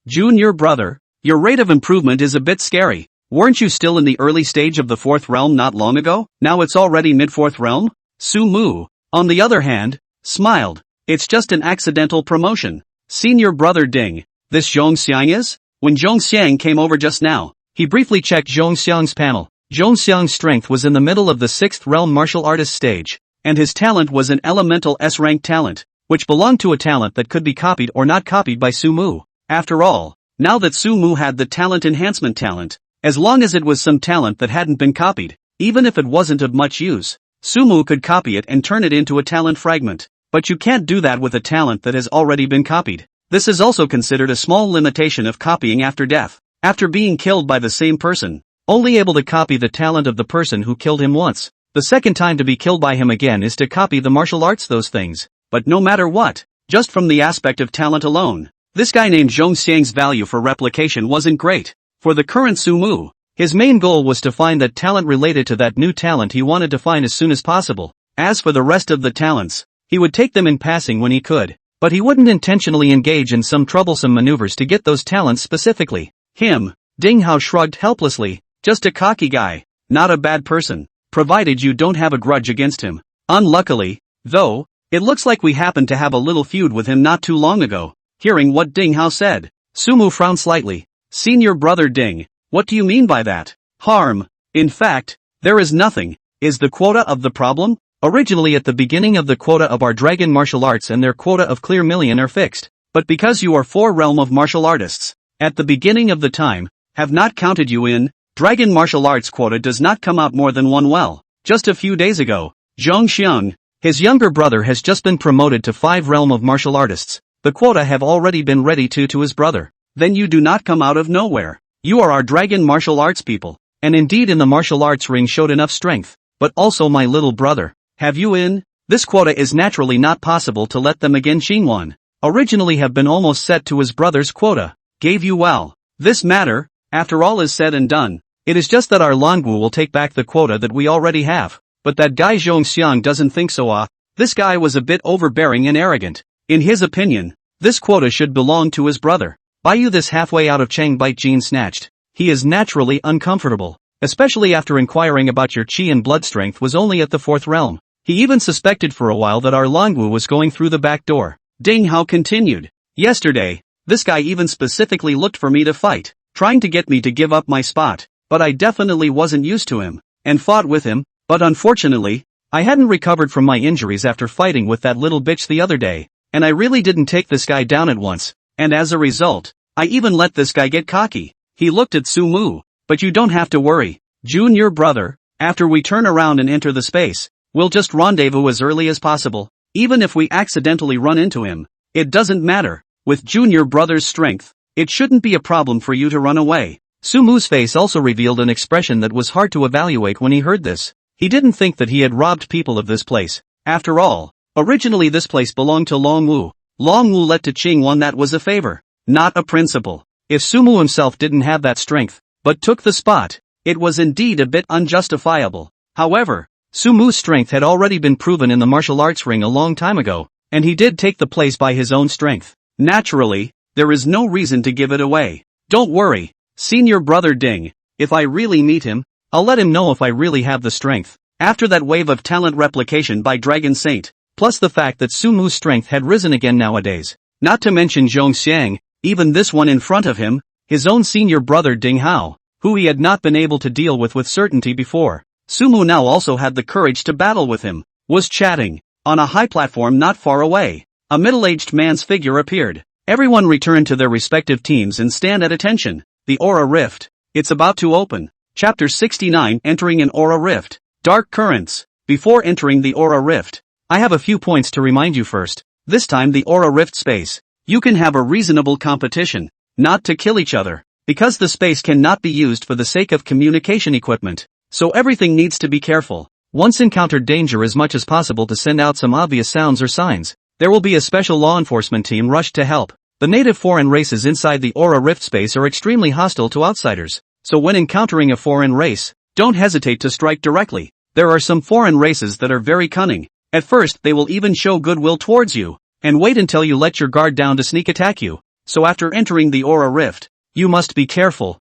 [SPEAKER 1] Junior brother, your rate of improvement is a bit scary. Weren't you still in the early stage of the fourth realm not long ago? Now it's already mid-fourth realm? Su Mu, on the other hand, smiled. It's just an accidental promotion. Senior brother Ding, this Zhong Xiang is? When Zhong Xiang came over just now, he briefly checked Zhong Xiang's panel. Zhong Xiang's strength was in the middle of the 6th realm martial artist stage, and his talent was an elemental S-rank talent, which belonged to a talent that could be copied or not copied by Su Mu. After all, now that Su Mu had the talent enhancement talent, as long as it was some talent that hadn't been copied, even if it wasn't of much use, Su Mu could copy it and turn it into a talent fragment. But you can't do that with a talent that has already been copied. This is also considered a small limitation of copying after death. After being killed by the same person, only able to copy the talent of the person who killed him once. The second time to be killed by him again is to copy the martial arts those things. But no matter what, just from the aspect of talent alone, this guy named Zhong Xiang's value for replication wasn't great. For the current Su Mu, his main goal was to find that talent related to that new talent he wanted to find as soon as possible. As for the rest of the talents, he would take them in passing when he could, but he wouldn't intentionally engage in some troublesome maneuvers to get those talents specifically. Him, Ding Hao shrugged helplessly, just a cocky guy, not a bad person, provided you don't have a grudge against him. Unluckily, though, it looks like we happened to have a little feud with him not too long ago. Hearing what Ding Hao said, Su Mu frowned slightly. Senior brother Ding, what do you mean by that? Harm. In fact, there is nothing. Is the quota of the problem? Originally at the beginning of the quota of our dragon martial arts and their quota of clear million are fixed. But because you are 4 realm of martial artists, at the beginning of the time, have not counted you in, dragon martial arts quota does not come out more than 1 well. Just a few days ago, Zhong Xiang, his younger brother has just been promoted to 5 realm of martial artists. The quota have already been ready to his brother. Then you do not come out of nowhere. You are our dragon martial arts people, and indeed in the martial arts ring showed enough strength, but also my little brother. Have you in? This quota is naturally not possible to let them again. Xingwan, originally have been almost set to his brother's quota, gave you well. This matter, after all is said and done, It is just that our Longwu will take back the quota that we already have. But that guy Zhongxiang doesn't think so. This guy was a bit overbearing and arrogant. In his opinion, this quota should belong to his brother. Baiyu this halfway out of Chang Bite Jean snatched. He is naturally uncomfortable, especially after inquiring about your chi and blood strength was only at the 4th realm. He even suspected for a while that our Longwu was going through the back door. Ding Hao continued. Yesterday, this guy even specifically looked for me to fight, trying to get me to give up my spot, but I definitely wasn't used to him, and fought with him, but unfortunately, I hadn't recovered from my injuries after fighting with that little bitch the other day, and I really didn't take this guy down at once, and as a result, I even let this guy get cocky. He looked at Sumu. But you don't have to worry, Jun, your brother, after we turn around and enter the space, we'll just rendezvous as early as possible. Even if we accidentally run into him, it doesn't matter. With Junior brother's strength, it shouldn't be a problem for you to run away. Sumu's face also revealed an expression that was hard to evaluate when he heard this. He didn't think that he had robbed people of this place. After all, originally this place belonged to Longwu. Longwu let to Qingwan, that was a favor, not a principle. If Sumu himself didn't have that strength, but took the spot, it was indeed a bit unjustifiable. However, Sumu's strength had already been proven in the martial arts ring a long time ago, and he did take the place by his own strength. Naturally, there is no reason to give it away. Don't worry, senior brother Ding, if I really meet him, I'll let him know if I really have the strength. After that wave of talent replication by Dragon Saint, plus the fact that Sumu's strength had risen again nowadays, not to mention Zhongxiang, even this one in front of him, his own senior brother Ding Hao, who he had not been able to deal with certainty before. Sumu now also had the courage to battle with him, was chatting. On a high platform not far away, a middle-aged man's figure appeared. Everyone returned to their respective teams and stand at attention. The Aura Rift. It's about to open. Chapter 69, Entering an Aura Rift. Dark Currents. Before entering the Aura Rift, I have a few points to remind you first. This time the Aura Rift space. You can have a reasonable competition, not to kill each other, because the space cannot be used for the sake of communication equipment. So everything needs to be careful. Once encountered danger, as much as possible to send out some obvious sounds or signs. There will be a special law enforcement team rushed to help. The native foreign races inside the Aura Rift space are extremely hostile to outsiders. So when encountering a foreign race, don't hesitate to strike directly. There are some foreign races that are very cunning. At first they will even show goodwill towards you, and wait until you let your guard down to sneak attack you. So after entering the Aura Rift, you must be careful,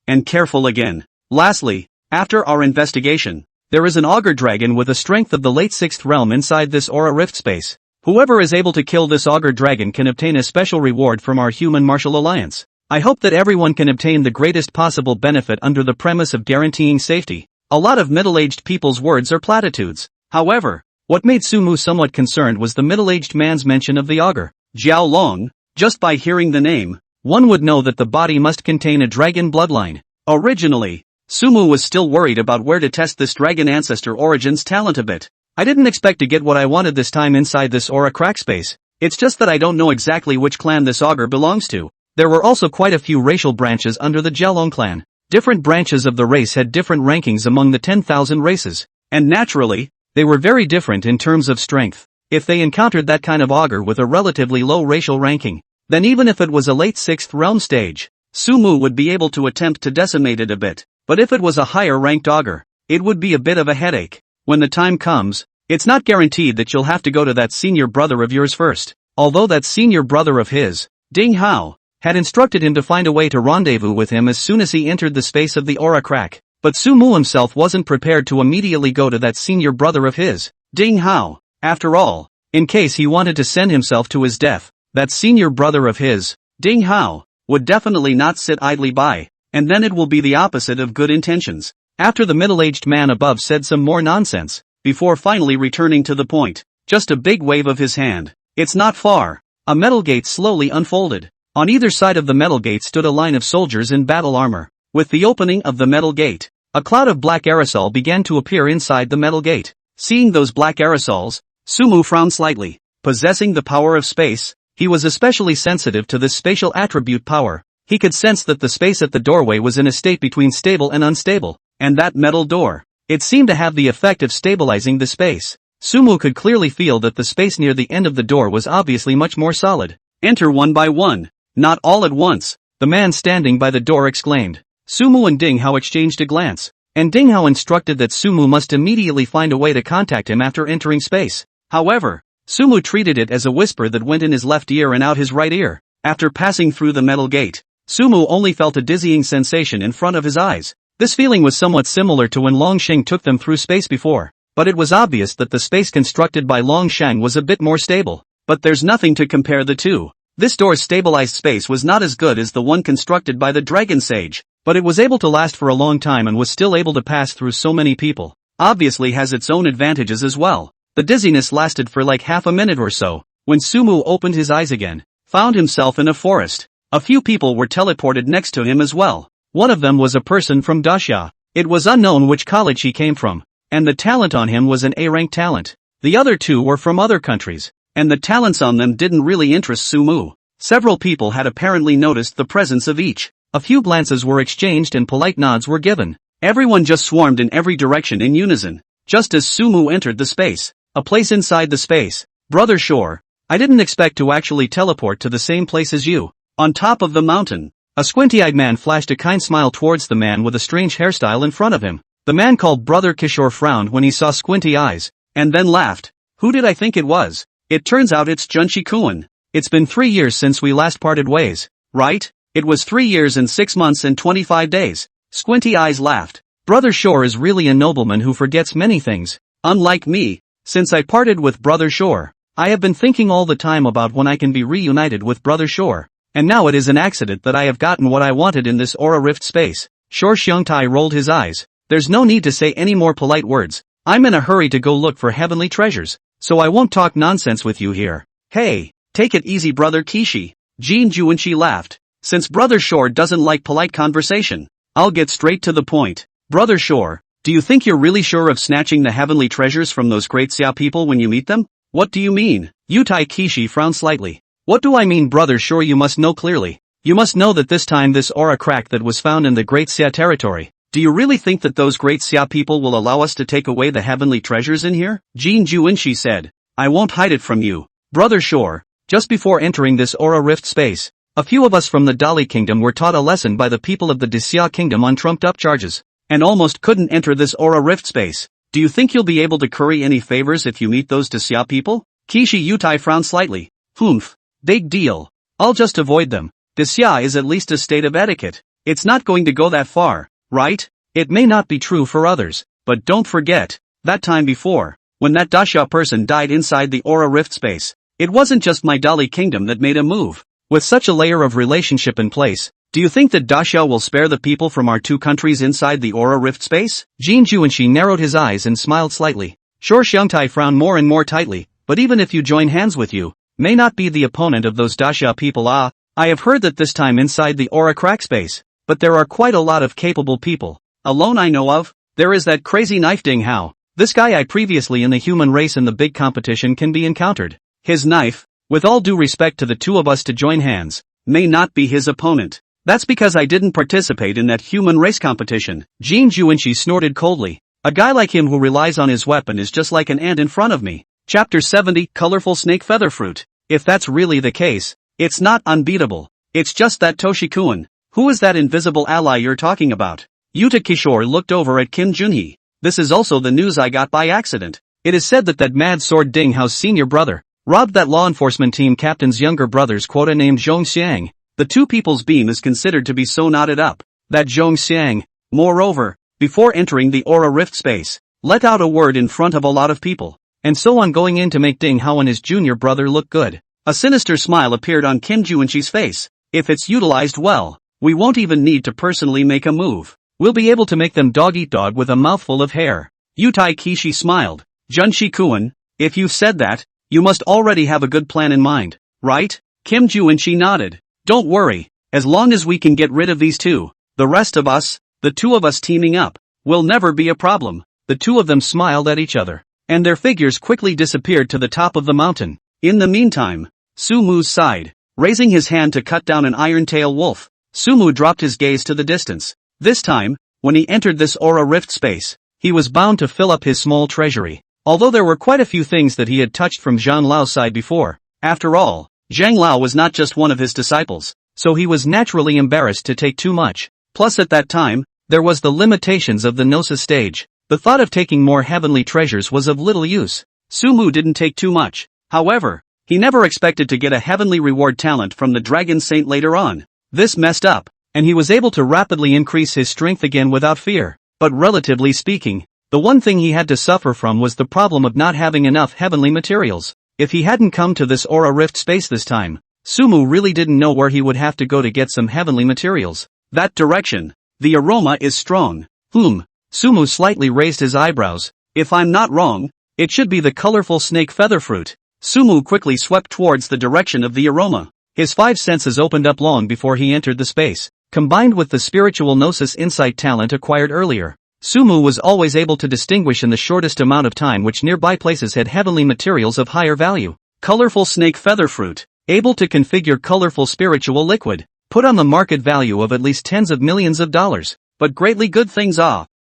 [SPEAKER 1] and careful again. Lastly, after our investigation, there is an augur dragon with a strength of the late 6th realm inside this Aura Rift space. Whoever is able to kill this augur dragon can obtain a special reward from our human martial alliance. I hope that everyone can obtain the greatest possible benefit under the premise of guaranteeing safety. A lot of middle-aged people's words are platitudes. However, what made Sumu somewhat concerned was the middle-aged man's mention of the augur, Jiao Long. Just by hearing the name, one would know that the body must contain a dragon bloodline. Originally, Sumu was still worried about where to test this dragon ancestor origins talent a bit. I didn't expect to get what I wanted this time inside this aura crack space. It's just that I don't know exactly which clan this augur belongs to. There were also quite a few racial branches under the Jiaolong clan. Different branches of the race had different rankings among the 10,000 races. And naturally, they were very different in terms of strength. If they encountered that kind of augur with a relatively low racial ranking, then even if it was a late 6th realm stage, Sumu would be able to attempt to decimate it a bit. But if it was a higher ranked augur, it would be a bit of a headache. When the time comes, it's not guaranteed that you'll have to go to that senior brother of yours first. Although that senior brother of his, Ding Hao, had instructed him to find a way to rendezvous with him as soon as he entered the space of the aura crack. But Sumu himself wasn't prepared to immediately go to that senior brother of his, Ding Hao. After all, in case he wanted to send himself to his death, that senior brother of his, Ding Hao, would definitely not sit idly by, and then it will be the opposite of good intentions. After the middle-aged man above said some more nonsense, before finally returning to the point, just a big wave of his hand. It's not far. A metal gate slowly unfolded. On either side of the metal gate stood a line of soldiers in battle armor. With the opening of the metal gate, a cloud of black aerosol began to appear inside the metal gate. Seeing those black aerosols, Sumu frowned slightly. Possessing the power of space, he was especially sensitive to this spatial attribute power. He could sense that the space at the doorway was in a state between stable and unstable, and that metal door, it seemed to have the effect of stabilizing the space. Sumu could clearly feel that the space near the end of the door was obviously much more solid. Enter one by one, not all at once, the man standing by the door exclaimed. Sumu and Ding Hao exchanged a glance, and Ding Hao instructed that Sumu must immediately find a way to contact him after entering space. However, Sumu treated it as a whisper that went in his left ear and out his right ear. After passing through the metal gate, Sumu only felt a dizzying sensation in front of his eyes. This feeling was somewhat similar to when Longsheng took them through space before, but it was obvious that the space constructed by Longsheng was a bit more stable. But there's nothing to compare the two. This door's stabilized space was not as good as the one constructed by the Dragon Sage, but it was able to last for a long time and was still able to pass through so many people. Obviously has its own advantages as well. The dizziness lasted for like half a minute or so, when Sumu opened his eyes again, found himself in a forest. A few people were teleported next to him as well. One of them was a person from Daxia. It was unknown which college he came from, and the talent on him was an A-rank talent. The other two were from other countries, and the talents on them didn't really interest Sumu. Several people had apparently noticed the presence of each. A few glances were exchanged and polite nods were given. Everyone just swarmed in every direction in unison, just as Sumu entered the space. A place inside the space. Brother Shore, I didn't expect to actually teleport to the same place as you. On top of the mountain, a squinty-eyed man flashed a kind smile towards the man with a strange hairstyle in front of him. The man called Brother Kishore frowned when he saw squinty eyes, and then laughed. Who did I think it was? It turns out it's Junshi-kun. It's been 3 years since we last parted ways, right? It was 3 years and 6 months and 25 days. Squinty eyes laughed. Brother Shore is really a nobleman who forgets many things. Unlike me, since I parted with Brother Shore, I have been thinking all the time about when I can be reunited with Brother Shore. And now it is an accident that I have gotten what I wanted in this aura rift space. Shore Xiangtai rolled his eyes. There's no need to say any more polite words. I'm in a hurry to go look for heavenly treasures, so I won't talk nonsense with you here. Hey, take it easy Brother Kishi. Jin Juanshi laughed. Since Brother Shore doesn't like polite conversation, I'll get straight to the point. Brother Shore, do you think you're really sure of snatching the heavenly treasures from those great Xia people when you meet them? What do you mean? Yutai Kishi frowned slightly. What do I mean Brother Shore? You must know clearly. You must know that this time this aura crack that was found in the Great Xia territory. Do you really think that those Great Xia people will allow us to take away the heavenly treasures in here? Jin Juanshi said. I won't hide it from you. Brother Shore, just before entering this aura rift space, a few of us from the Dali Kingdom were taught a lesson by the people of the Xia Kingdom on trumped up charges, and almost couldn't enter this aura rift space. Do you think you'll be able to curry any favors if you meet those Xia people? Kishi Yutai frowned slightly. Humph. Big deal. I'll just avoid them. Xia is at least a state of etiquette. It's not going to go that far, right? It may not be true for others, but don't forget, that time before, when that Daxia person died inside the aura rift space, it wasn't just my Dali Kingdom that made a move. With such a layer of relationship in place, do you think that Daxia will spare the people from our two countries inside the aura rift space? Jin Juanshi narrowed his eyes and smiled slightly. Shore Xiangtai frowned more and more tightly, but even if you join hands with you, may not be the opponent of those Daxia people. I have heard that this time inside the aura crack space, but there are quite a lot of capable people. Alone I know of, there is that crazy knife Ding Hao. This guy I previously in the human race in the big competition can be encountered. His knife, with all due respect to the two of us to join hands, may not be his opponent. That's because I didn't participate in that human race competition. Jin Juanshi snorted coldly. A guy like him who relies on his weapon is just like an ant in front of me. Chapter 70, Colorful Snake Feather Fruit. If that's really the case, it's not unbeatable. It's just that Toshi-kun. Who is that invisible ally you're talking about? Yuta Kishore looked over at Kim Junhee. This is also the news I got by accident. It is said that mad sword Ding Hao's senior brother robbed that law enforcement team captain's younger brother's quota named Zhong Xiang. The two people's beam is considered to be so knotted up that Zhong Xiang, moreover, before entering the aura rift space, let out a word in front of a lot of people, and so on going in to make Ding Hao and his junior brother look good. A sinister smile appeared on Kim Juanshi's face. If it's utilized well, we won't even need to personally make a move. We'll be able to make them dog eat dog with a mouthful of hair. Yutai Kishi smiled. Junshi-kun, if you've said that, you must already have a good plan in mind, right? Kim Juanshi nodded. Don't worry, as long as we can get rid of these two, the rest of us, the two of us teaming up, will never be a problem. The two of them smiled at each other, and their figures quickly disappeared to the top of the mountain. In the meantime, Sumu's sighed, raising his hand to cut down an iron-tail wolf. Sumu dropped his gaze to the distance. This time, when he entered this aura rift space, he was bound to fill up his small treasury. Although there were quite a few things that he had touched from Zhang Lao's side before. After all, Zhang Lao was not just one of his disciples, so he was naturally embarrassed to take too much. Plus at that time, there was the limitations of the Gnosis stage. The thought of taking more heavenly treasures was of little use. Sumu didn't take too much. However, he never expected to get a heavenly reward talent from the Dragon Saint later on. This messed up, and he was able to rapidly increase his strength again without fear. But relatively speaking, the one thing he had to suffer from was the problem of not having enough heavenly materials. If he hadn't come to this Aura Rift space this time, Sumu really didn't know where he would have to go to get some heavenly materials. That direction. The aroma is strong. Sumu slightly raised his eyebrows. If I'm not wrong, it should be the colorful snake feather fruit. Sumu quickly swept towards the direction of the aroma. His five senses opened up long before he entered the space. Combined with the spiritual Gnosis insight talent acquired earlier, Sumu was always able to distinguish in the shortest amount of time which nearby places had heavenly materials of higher value. Colorful snake feather fruit. Able to configure colorful spiritual liquid. Put on the market value of at least tens of millions of dollars. But greatly good things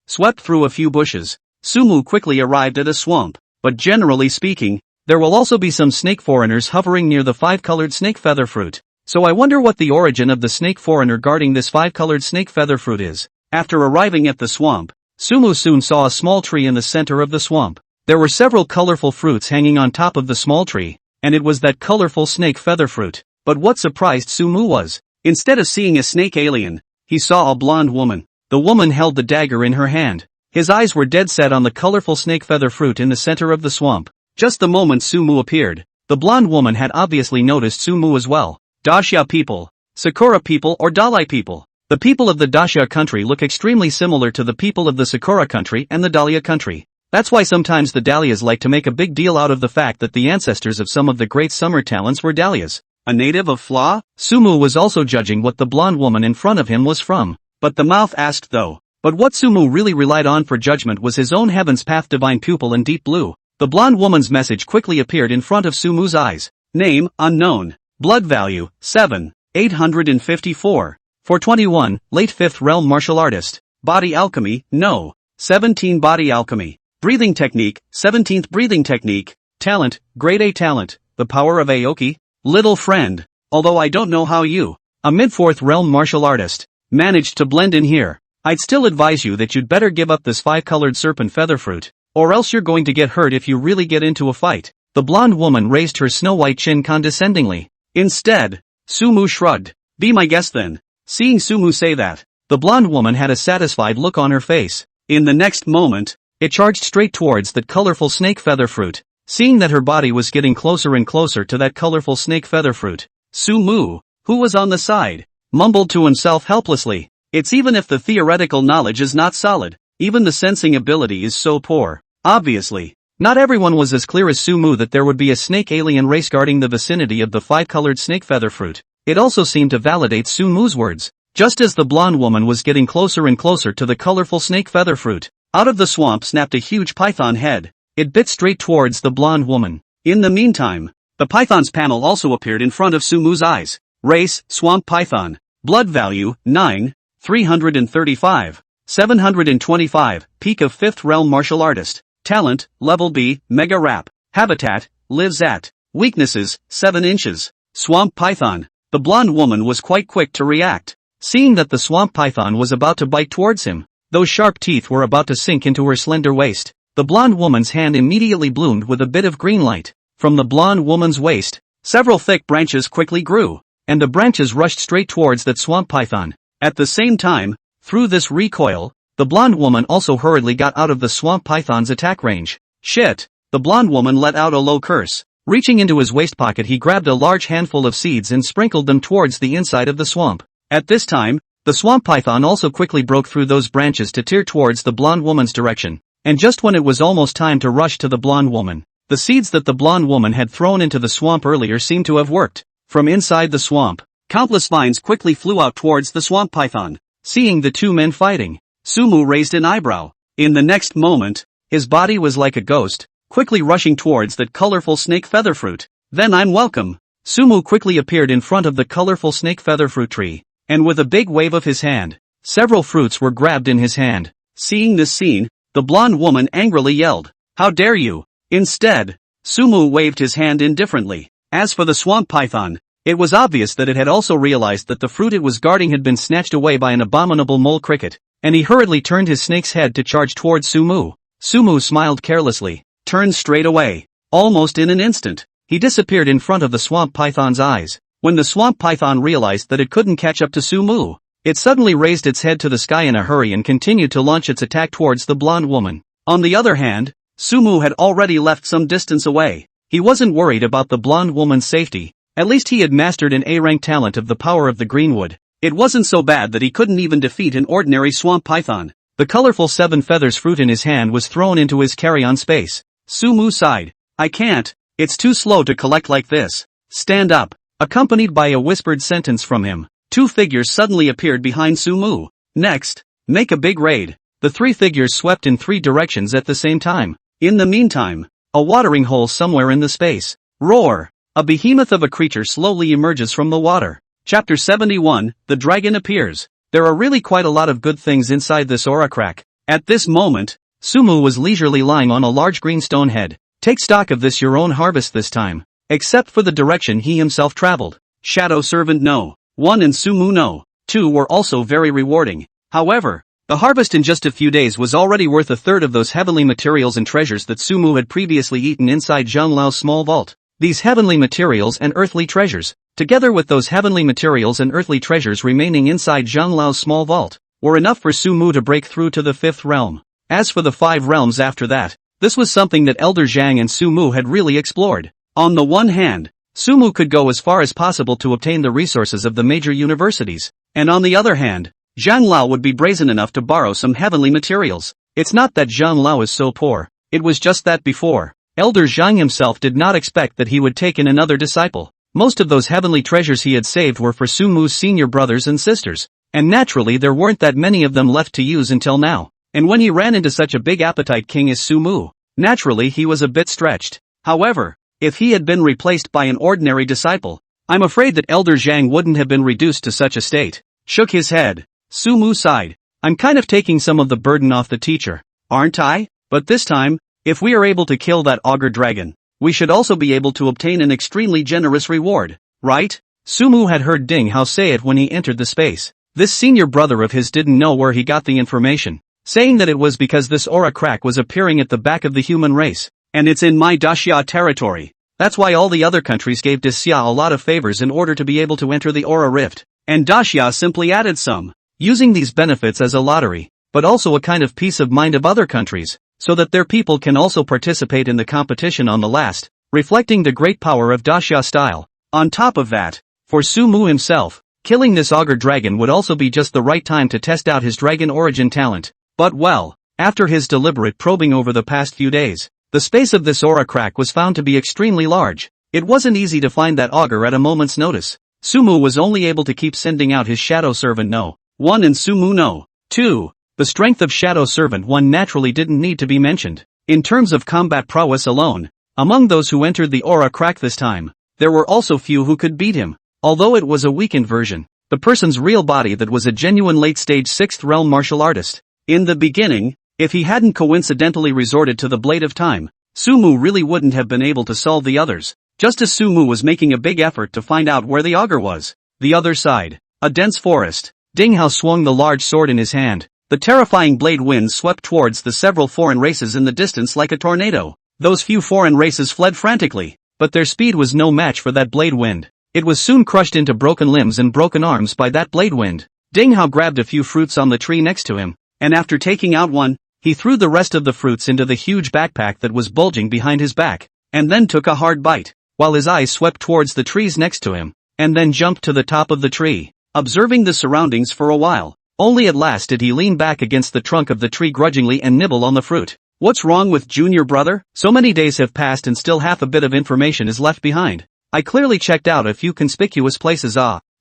[SPEAKER 1] swept through a few bushes. Sumu quickly arrived at a swamp. But generally speaking, there will also be some snake foreigners hovering near the five-colored snake feather fruit. So I wonder what the origin of the snake foreigner guarding this five-colored snake feather fruit is. After arriving at the swamp, Sumu soon saw a small tree in the center of the swamp. There were several colorful fruits hanging on top of the small tree, and it was that colorful snake feather fruit. But what surprised Sumu was, instead of seeing a snake alien, he saw a blonde woman. The woman held the dagger in her hand. His eyes were dead set on the colorful snake feather fruit in the center of the swamp. Just the moment Sumu appeared, the blonde woman had obviously noticed Sumu as well. Dacia people, Sakura people or Dalai people. The people of the Dacia country look extremely similar to the people of the Sakura country and the Dahlia country. That's why sometimes the Dahlias like to make a big deal out of the fact that the ancestors of some of the great summer talents were Dahlias. A native of Fla? Sumu was also judging what the blonde woman in front of him was from. But the mouth asked though. But what Sumu really relied on for judgment was his own Heaven's Path divine pupil in deep blue. The blonde woman's message quickly appeared in front of Sumu's eyes. Name, unknown. Blood value, 7, 854. 421, late 5th realm martial artist. Body alchemy, no. 17 body alchemy. Breathing technique, 17th breathing technique. Talent, grade A talent. The power of Aoki. Little friend. Although I don't know how you, a mid-4th realm martial artist, managed to blend in here. I'd still advise you that you'd better give up this five-colored serpent feather fruit, or else you're going to get hurt if you really get into a fight. The blonde woman raised her snow-white chin condescendingly. Instead, Sumu shrugged. Be my guest then. Seeing Sumu say that, the blonde woman had a satisfied look on her face. In the next moment, it charged straight towards that colorful snake feather fruit. Seeing that her body was getting closer and closer to that colorful snake feather fruit, Sumu, who was on the side, mumbled to himself helplessly. It's even if the theoretical knowledge is not solid, even the sensing ability is so poor. Obviously, not everyone was as clear as Sumu that there would be a snake alien race guarding the vicinity of the five-colored snake feather fruit. It also seemed to validate Sumu's words. Just as the blonde woman was getting closer and closer to the colorful snake feather fruit, out of the swamp snapped a huge python head. It bit straight towards the blonde woman. In the meantime, the python's panel also appeared in front of Sumu's eyes. Race, swamp python. Blood value, 9, 335. 725, peak of 5th realm martial artist. Talent, level B, mega rap. Habitat, lives at. Weaknesses, 7 inches. Swamp python. The blonde woman was quite quick to react. Seeing that the swamp python was about to bite towards him, those sharp teeth were about to sink into her slender waist. The blonde woman's hand immediately bloomed with a bit of green light. From the blonde woman's waist, several thick branches quickly grew, and the branches rushed straight towards that swamp python. At the same time, through this recoil, the blonde woman also hurriedly got out of the swamp python's attack range. Shit! The blonde woman let out a low curse. Reaching into his waist pocket, he grabbed a large handful of seeds and sprinkled them towards the inside of the swamp. At this time, the swamp python also quickly broke through those branches to tear towards the blonde woman's direction. And just when it was almost time to rush to the blonde woman, the seeds that the blonde woman had thrown into the swamp earlier seemed to have worked. From inside the swamp, countless vines quickly flew out towards the swamp python. Seeing the two men fighting, Sumu raised an eyebrow. In the next moment, his body was like a ghost, quickly rushing towards that colorful snake feather fruit. Then I'm welcome. Sumu quickly appeared in front of the colorful snake feather fruit tree, and with a big wave of his hand, several fruits were grabbed in his hand. Seeing this scene, the blonde woman angrily yelled, "How dare you!" Instead, Sumu waved his hand indifferently. As for the swamp python, It was obvious that it had also realized that the fruit it was guarding had been snatched away by an abominable mole cricket, and he hurriedly turned his snake's head to charge towards Sumu. Sumu smiled carelessly, turned straight away. Almost in an instant, he disappeared in front of the swamp python's eyes. When the swamp python realized that it couldn't catch up to Sumu, it suddenly raised its head to the sky in a hurry and continued to launch its attack towards the blonde woman. On the other hand, Sumu had already left some distance away. He wasn't worried about the blonde woman's safety. At least he had mastered an A-rank talent of the power of the greenwood. It wasn't so bad that he couldn't even defeat an ordinary swamp python. The colorful 7 feathers fruit in his hand was thrown into his carry-on space. Sumu sighed. I can't, it's too slow to collect like this. Stand up. Accompanied by a whispered sentence from him, 2 figures suddenly appeared behind Sumu. Next, make a big raid. The 3 figures swept in 3 directions at the same time. In the meantime, a watering hole somewhere in the space. Roar! A behemoth of a creature slowly emerges from the water. Chapter 71, The Dragon Appears. There are really quite a lot of good things inside this aura crack. At this moment, Sumu was leisurely lying on a large green stone head. Take stock of this your own harvest this time. Except for the direction he himself traveled. Shadow Servant No. 1 and Sumu No. 2 were also very rewarding. However, the harvest in just a few days was already worth a third of those heavenly materials and treasures that Sumu had previously eaten inside Zhang Lao's small vault. These heavenly materials and earthly treasures, together with those heavenly materials and earthly treasures remaining inside Zhang Lao's small vault, were enough for Sumu to break through to the 5th realm. As for the 5 realms after that, this was something that Elder Zhang and Sumu had really explored. On the one hand, Sumu could go as far as possible to obtain the resources of the major universities, and on the other hand, Zhang Lao would be brazen enough to borrow some heavenly materials. It's not that Zhang Lao is so poor, it was just that before, Elder Zhang himself did not expect that he would take in another disciple. Most of those heavenly treasures he had saved were for Sumu's senior brothers and sisters, and naturally there weren't that many of them left to use until now. And when he ran into such a big appetite king as Sumu, naturally he was a bit stretched. However, if he had been replaced by an ordinary disciple, I'm afraid that Elder Zhang wouldn't have been reduced to such a state. Shook his head. Sumu sighed. I'm kind of taking some of the burden off the teacher, aren't I? But this time, if we are able to kill that ogre dragon, we should also be able to obtain an extremely generous reward, right? Sumu had heard Ding Hao say it when he entered the space. This senior brother of his didn't know where he got the information, saying that it was because this aura crack was appearing at the back of the human race. And it's in my Daxia territory. That's why all the other countries gave Daxia a lot of favors in order to be able to enter the Aura Rift. And Daxia simply added some, using these benefits as a lottery, but also a kind of peace of mind of other countries, so that their people can also participate in the competition on the last, reflecting the great power of Daxia style. On top of that, for Sumu himself, killing this ogre dragon would also be just the right time to test out his dragon origin talent. But well, after his deliberate probing over the past few days, the space of this aura crack was found to be extremely large. It wasn't easy to find that augur at a moment's notice. Sumu was only able to keep sending out his Shadow Servant No. 1 and Sumu No. 2. The strength of Shadow Servant 1 naturally didn't need to be mentioned. In terms of combat prowess alone, among those who entered the aura crack this time, there were also few who could beat him. Although it was a weakened version, the person's real body that was a genuine late-stage 6th realm martial artist. In the beginning, if he hadn't coincidentally resorted to the Blade of Time, Sumu really wouldn't have been able to solve the others. Just as Sumu was making a big effort to find out where the augur was. The other side, a dense forest. Ding Hao swung the large sword in his hand. The terrifying blade wind swept towards the several foreign races in the distance like a tornado. Those few foreign races fled frantically, but their speed was no match for that blade wind. It was soon crushed into broken limbs and broken arms by that blade wind. Ding Hao grabbed a few fruits on the tree next to him, and after taking out one, he threw the rest of the fruits into the huge backpack that was bulging behind his back, and then took a hard bite, while his eyes swept towards the trees next to him, and then jumped to the top of the tree, observing the surroundings for a while. Only at last did he lean back against the trunk of the tree grudgingly and nibble on the fruit. What's wrong with Junior brother? So many days have passed and still half a bit of information is left behind. I clearly checked out a few conspicuous places.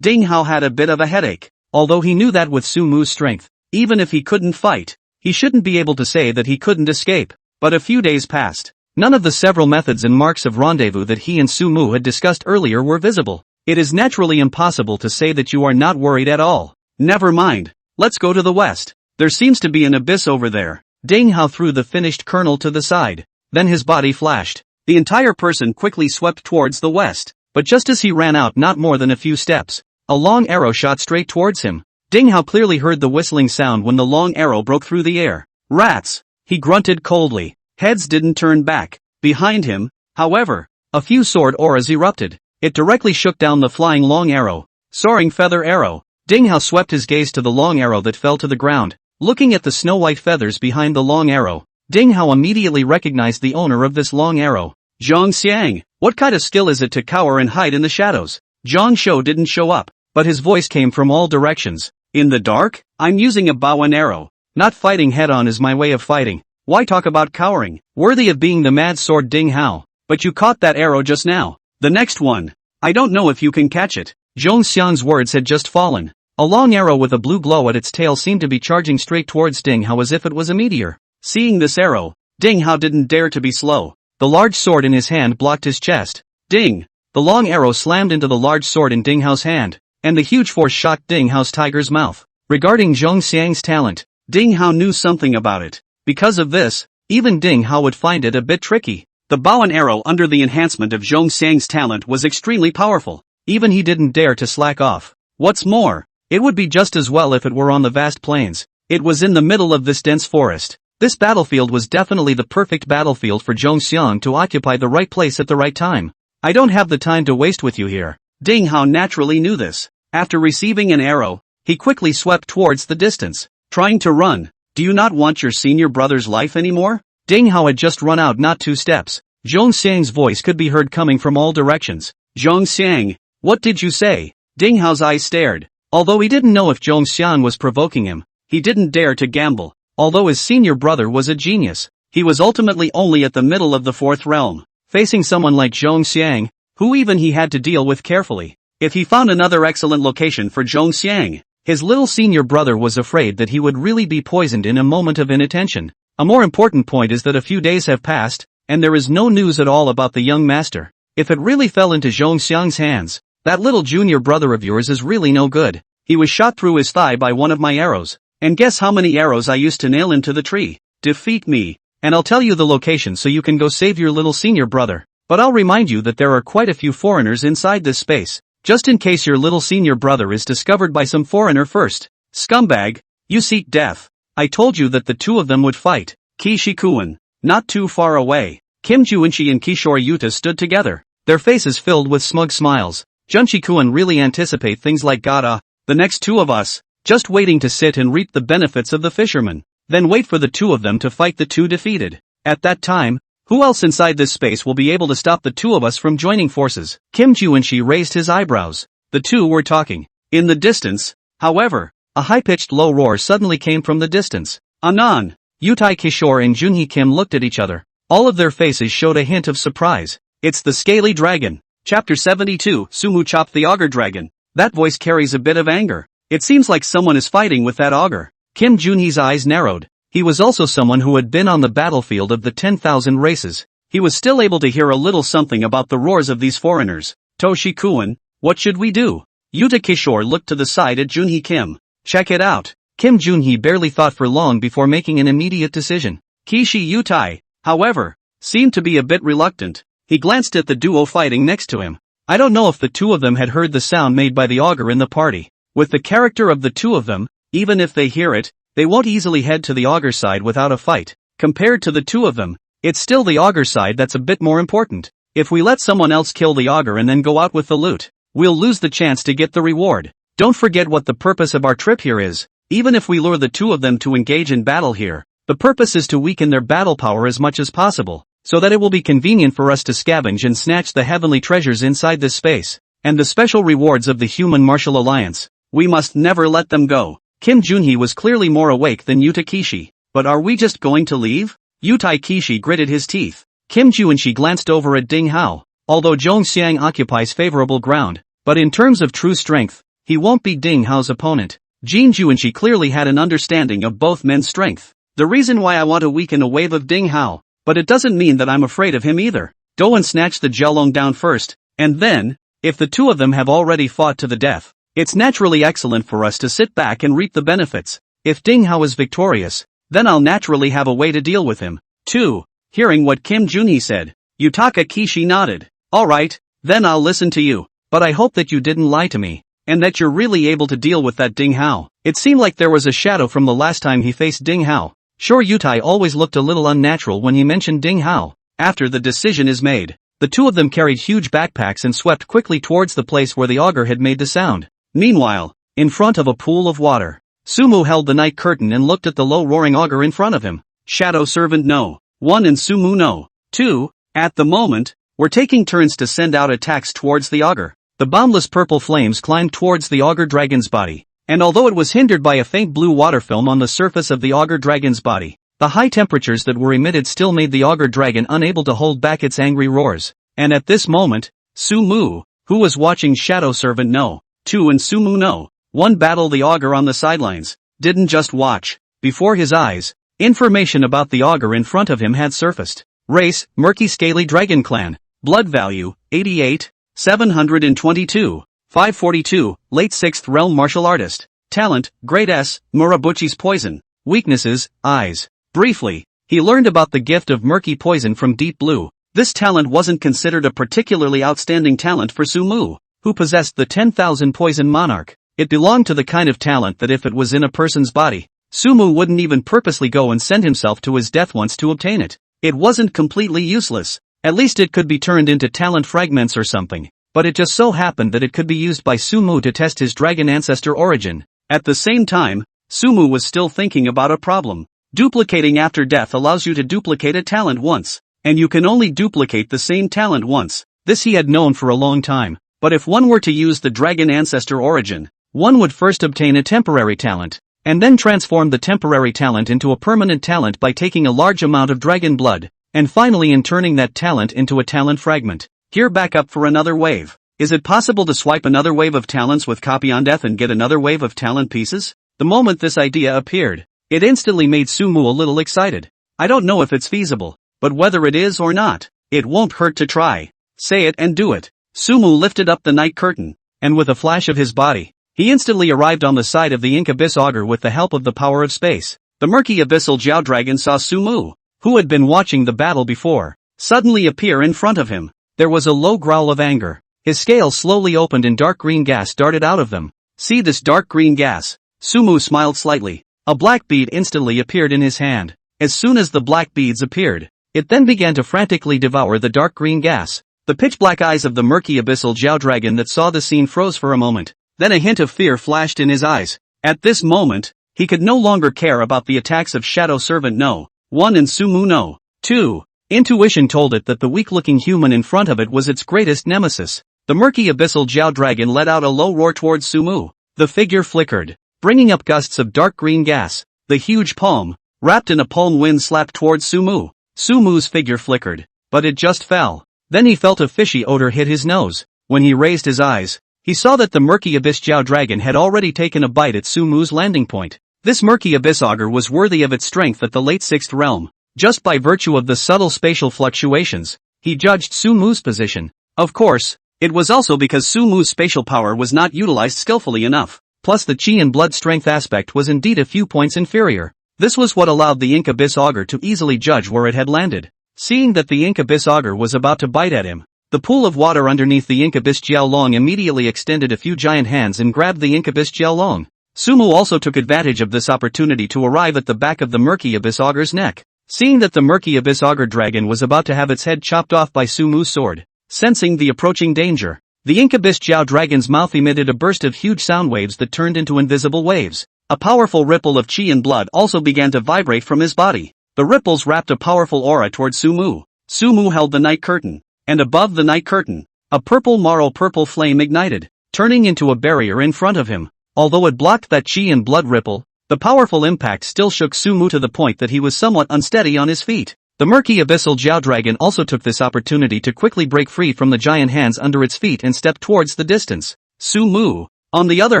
[SPEAKER 1] Ding Hao had a bit of a headache, although he knew that with Sumu's strength, even if he couldn't fight, he shouldn't be able to say that he couldn't escape. But a few days passed. None of the several methods and marks of rendezvous that he and Sumu had discussed earlier were visible. It is naturally impossible to say that you are not worried at all. Never mind. Let's go to the west. There seems to be an abyss over there. Ding Hao threw the finished kernel to the side. Then his body flashed. The entire person quickly swept towards the west. but just as he ran out not more than a few steps, a long arrow shot straight towards him. Ding Hao clearly heard the whistling sound when the long arrow broke through the air. Rats! He grunted coldly. Heads didn't turn back. Behind him, however, a few sword auras erupted. It directly shook down the flying long arrow. Soaring feather arrow. Ding Hao swept his gaze to the long arrow that fell to the ground. Looking at the snow-white feathers behind the long arrow, Ding Hao immediately recognized the owner of this long arrow. Zhang Xiang, what kind of skill is it to cower and hide in the shadows? Zhang Shou didn't show up, but his voice came from all directions. In the dark? I'm using a bow and arrow. Not fighting head-on is my way of fighting. Why talk about cowering? Worthy of being the mad sword Ding Hao. But you caught that arrow just now. The next one. I don't know if you can catch it. Zhong Xiang's words had just fallen. A long arrow with a blue glow at its tail seemed to be charging straight towards Ding Hao as if it was a meteor. Seeing this arrow, Ding Hao didn't dare to be slow. The large sword in his hand blocked his chest. Ding! The long arrow slammed into the large sword in Ding Hao's hand, and the huge force shocked Ding Hao's tiger's mouth. Regarding Zhong Xiang's talent, Ding Hao knew something about it. Because of this, even Ding Hao would find it a bit tricky. The bow and arrow under the enhancement of Zhong Xiang's talent was extremely powerful. Even he didn't dare to slack off. What's more, it would be just as well if it were on the vast plains. It was in the middle of this dense forest. This battlefield was definitely the perfect battlefield for Zhong Xiang to occupy the right place at the right time. I don't have the time to waste with you here. Ding Hao naturally knew this. After receiving an arrow, he quickly swept towards the distance, trying to run. Do you not want your senior brother's life anymore? Ding Hao had just run out not 2 steps. Zhong Xiang's voice could be heard coming from all directions. Zhong Xiang, what did you say? Ding Hao's eyes stared. Although he didn't know if Zhong Xiang was provoking him, he didn't dare to gamble. Although his senior brother was a genius, he was ultimately only at the middle of the 4th realm, facing someone like Zhong Xiang, who even he had to deal with carefully. If he found another excellent location for Zhong Xiang, his little senior brother was afraid that he would really be poisoned in a moment of inattention. A more important point is that a few days have passed, and there is no news at all about the young master. If it really fell into Zhong Xiang's hands, that little junior brother of yours is really no good. He was shot through his thigh by one of my arrows. And guess how many arrows I used to nail him to the tree? Defeat me, and I'll tell you the location so you can go save your little senior brother. But I'll remind you that there are quite a few foreigners inside this space, just in case your little senior brother is discovered by some foreigner first. Scumbag, you seek death. I told you that the 2 of them would fight. Qi Shikuan, not too far away. Kim Juanshi and Kishore Yuta stood together, their faces filled with smug smiles. Jun Shikuan really anticipate things like Gada, the next 2 of us. Just waiting to sit and reap the benefits of the fisherman, then wait for the 2 of them to fight the 2 defeated. At that time, who else inside this space will be able to stop the 2 of us from joining forces? Kim Juanshi raised his eyebrows. The 2 were talking. In the distance, however, a high-pitched low roar suddenly came from the distance. Anan! Yutai Kishore and Junhee Kim looked at each other. All of their faces showed a hint of surprise. It's the Scaly Dragon. Chapter 72, Sumu chopped the Auger Dragon. That voice carries a bit of anger. It seems like someone is fighting with that auger. Kim Junhee's eyes narrowed. He was also someone who had been on the battlefield of the 10,000 races. He was still able to hear a little something about the roars of these foreigners. Toshikuan, what should we do? Yuta Kishore looked to the side at Junhee Kim. Check it out. Kim Junhee barely thought for long before making an immediate decision. Kishi Yutai, however, seemed to be a bit reluctant. He glanced at the duo fighting next to him. I don't know if the 2 of them had heard the sound made by the auger in the party. With the character of the 2 of them, even if they hear it, they won't easily head to the auger side without a fight. Compared to the 2 of them, it's still the auger side that's a bit more important. If we let someone else kill the auger and then go out with the loot, we'll lose the chance to get the reward. Don't forget what the purpose of our trip here is. Even if we lure the 2 of them to engage in battle here, the purpose is to weaken their battle power as much as possible, so that it will be convenient for us to scavenge and snatch the heavenly treasures inside this space, and the special rewards of the Human Martial Alliance. We must never let them go. Kim Junhee was clearly more awake than Yuta Kishi. But are we just going to leave? Yutai Kishi gritted his teeth. Kim Juanshi glanced over at Ding Hao. Although Zhong Xiang occupies favorable ground, but in terms of true strength, he won't be Ding Hao's opponent. Jin Juanshi clearly had an understanding of both men's strength. The reason why I want to weaken a wave of Ding Hao, but it doesn't mean that I'm afraid of him either. Doan snatched the Jelong down first, and then, if the 2 of them have already fought to the death, it's naturally excellent for us to sit back and reap the benefits. If Ding Hao is victorious, then I'll naturally have a way to deal with him. 2. Hearing what Kim Junhee said, Yutaka Kishi nodded. Alright, Then I'll listen to you. But I hope that you didn't lie to me, and that you're really able to deal with that Ding Hao. It seemed like there was a shadow from the last time he faced Ding Hao. Sure, Yutai always looked a little unnatural when he mentioned Ding Hao. After the decision is made, the two of them carried huge backpacks and swept quickly towards the place where the augur had made the sound. Meanwhile, in front of a pool of water, Sumu held the night curtain and looked at the low-roaring augur in front of him. Shadow Servant No. 1 and Sumu No. 2, at the moment, were taking turns to send out attacks towards the augur. The boundless purple flames climbed towards the augur dragon's body, and although it was hindered by a faint blue water film on the surface of the augur dragon's body, the high temperatures that were emitted still made the augur dragon unable to hold back its angry roars. And at this moment, Sumu, who was watching Shadow Servant No. 2 and Sumu No. 1 battle the augur on the sidelines, didn't just watch. Before his eyes, information about the augur in front of him had surfaced. Race, Murky Scaly Dragon Clan. Blood value, 88, 722, 542, late 6th realm martial artist. Talent, Grade S, Murabuchi's poison. Weaknesses, eyes. Briefly, he learned about the gift of murky poison from Deep Blue. This talent wasn't considered a particularly outstanding talent for Sumu, who possessed the 10,000 poison monarch. It belonged to the kind of talent that if it was in a person's body, Sumu wouldn't even purposely go and send himself to his death once to obtain it. It wasn't completely useless. At least it could be turned into talent fragments or something. But it just so happened that it could be used by Sumu to test his dragon ancestor origin. At the same time, Sumu was still thinking about a problem. Duplicating after death allows you to duplicate a talent once, and you can only duplicate the same talent once. This he had known for a long time. But if one were to use the dragon ancestor origin, one would first obtain a temporary talent, and then transform the temporary talent into a permanent talent by taking a large amount of dragon blood, and finally in turning that talent into a talent fragment. Here back up for another wave. Is it possible to swipe another wave of talents with copy on death and get another wave of talent pieces? The moment this idea appeared, it instantly made Sumu a little excited. I don't know if it's feasible, but whether it is or not, it won't hurt to try. Say it and do it. Sumu lifted up the night curtain, and with a flash of his body, he instantly arrived on the side of the Ink Abyss Augur with the help of the power of space. The murky abyssal Jiao Dragon saw Sumu, who had been watching the battle before, suddenly appear in front of him. There was a low growl of anger. His scales slowly opened and dark green gas darted out of them. See this dark green gas? Sumu smiled slightly. A black bead instantly appeared in his hand. As soon as the black beads appeared, it then began to frantically devour the dark green gas. The pitch-black eyes of the murky abyssal Jiao Dragon that saw the scene froze for a moment. Then a hint of fear flashed in his eyes. At this moment, he could no longer care about the attacks of Shadow Servant No. 1 and Sumu No. 2. Intuition told it that the weak-looking human in front of it was its greatest nemesis. The murky abyssal Jiao Dragon let out a low roar towards Sumu. The figure flickered, bringing up gusts of dark green gas. The huge palm, wrapped in a palm wind, slapped towards Sumu. Sumu's figure flickered, but it just fell. Then he felt a fishy odor hit his nose. When he raised his eyes, he saw that the murky abyss Jiao Dragon had already taken a bite at Sumu's landing point. This murky abyss augur was worthy of its strength at the late 6th realm. Just by virtue of the subtle spatial fluctuations, he judged Sumu's position. Of course, it was also because Sumu's spatial power was not utilized skillfully enough. Plus the chi and blood strength aspect was indeed a few points inferior. This was what allowed the Ink Abyss Augur to easily judge where it had landed. Seeing that the Ink Abyss Augur was about to bite at him, the pool of water underneath the Ink Abyss Jiaolong immediately extended a few giant hands and grabbed the Ink Abyss Jiaolong. Sumu also took advantage of this opportunity to arrive at the back of the murky Abyss Augur's neck. Seeing that the murky Abyss Augur dragon was about to have its head chopped off by Sumu's sword, sensing the approaching danger, the Ink Abyss Jiao dragon's mouth emitted a burst of huge sound waves that turned into invisible waves. A powerful ripple of chi and blood also began to vibrate from his body. The ripples wrapped a powerful aura towards Sumu. Sumu held the night curtain, and above the night curtain, a purple purple flame ignited, turning into a barrier in front of him. Although it blocked that chi and blood ripple, the powerful impact still shook Sumu to the point that he was somewhat unsteady on his feet. The murky abyssal Jiao dragon also took this opportunity to quickly break free from the giant hands under its feet and step towards the distance. Sumu, on the other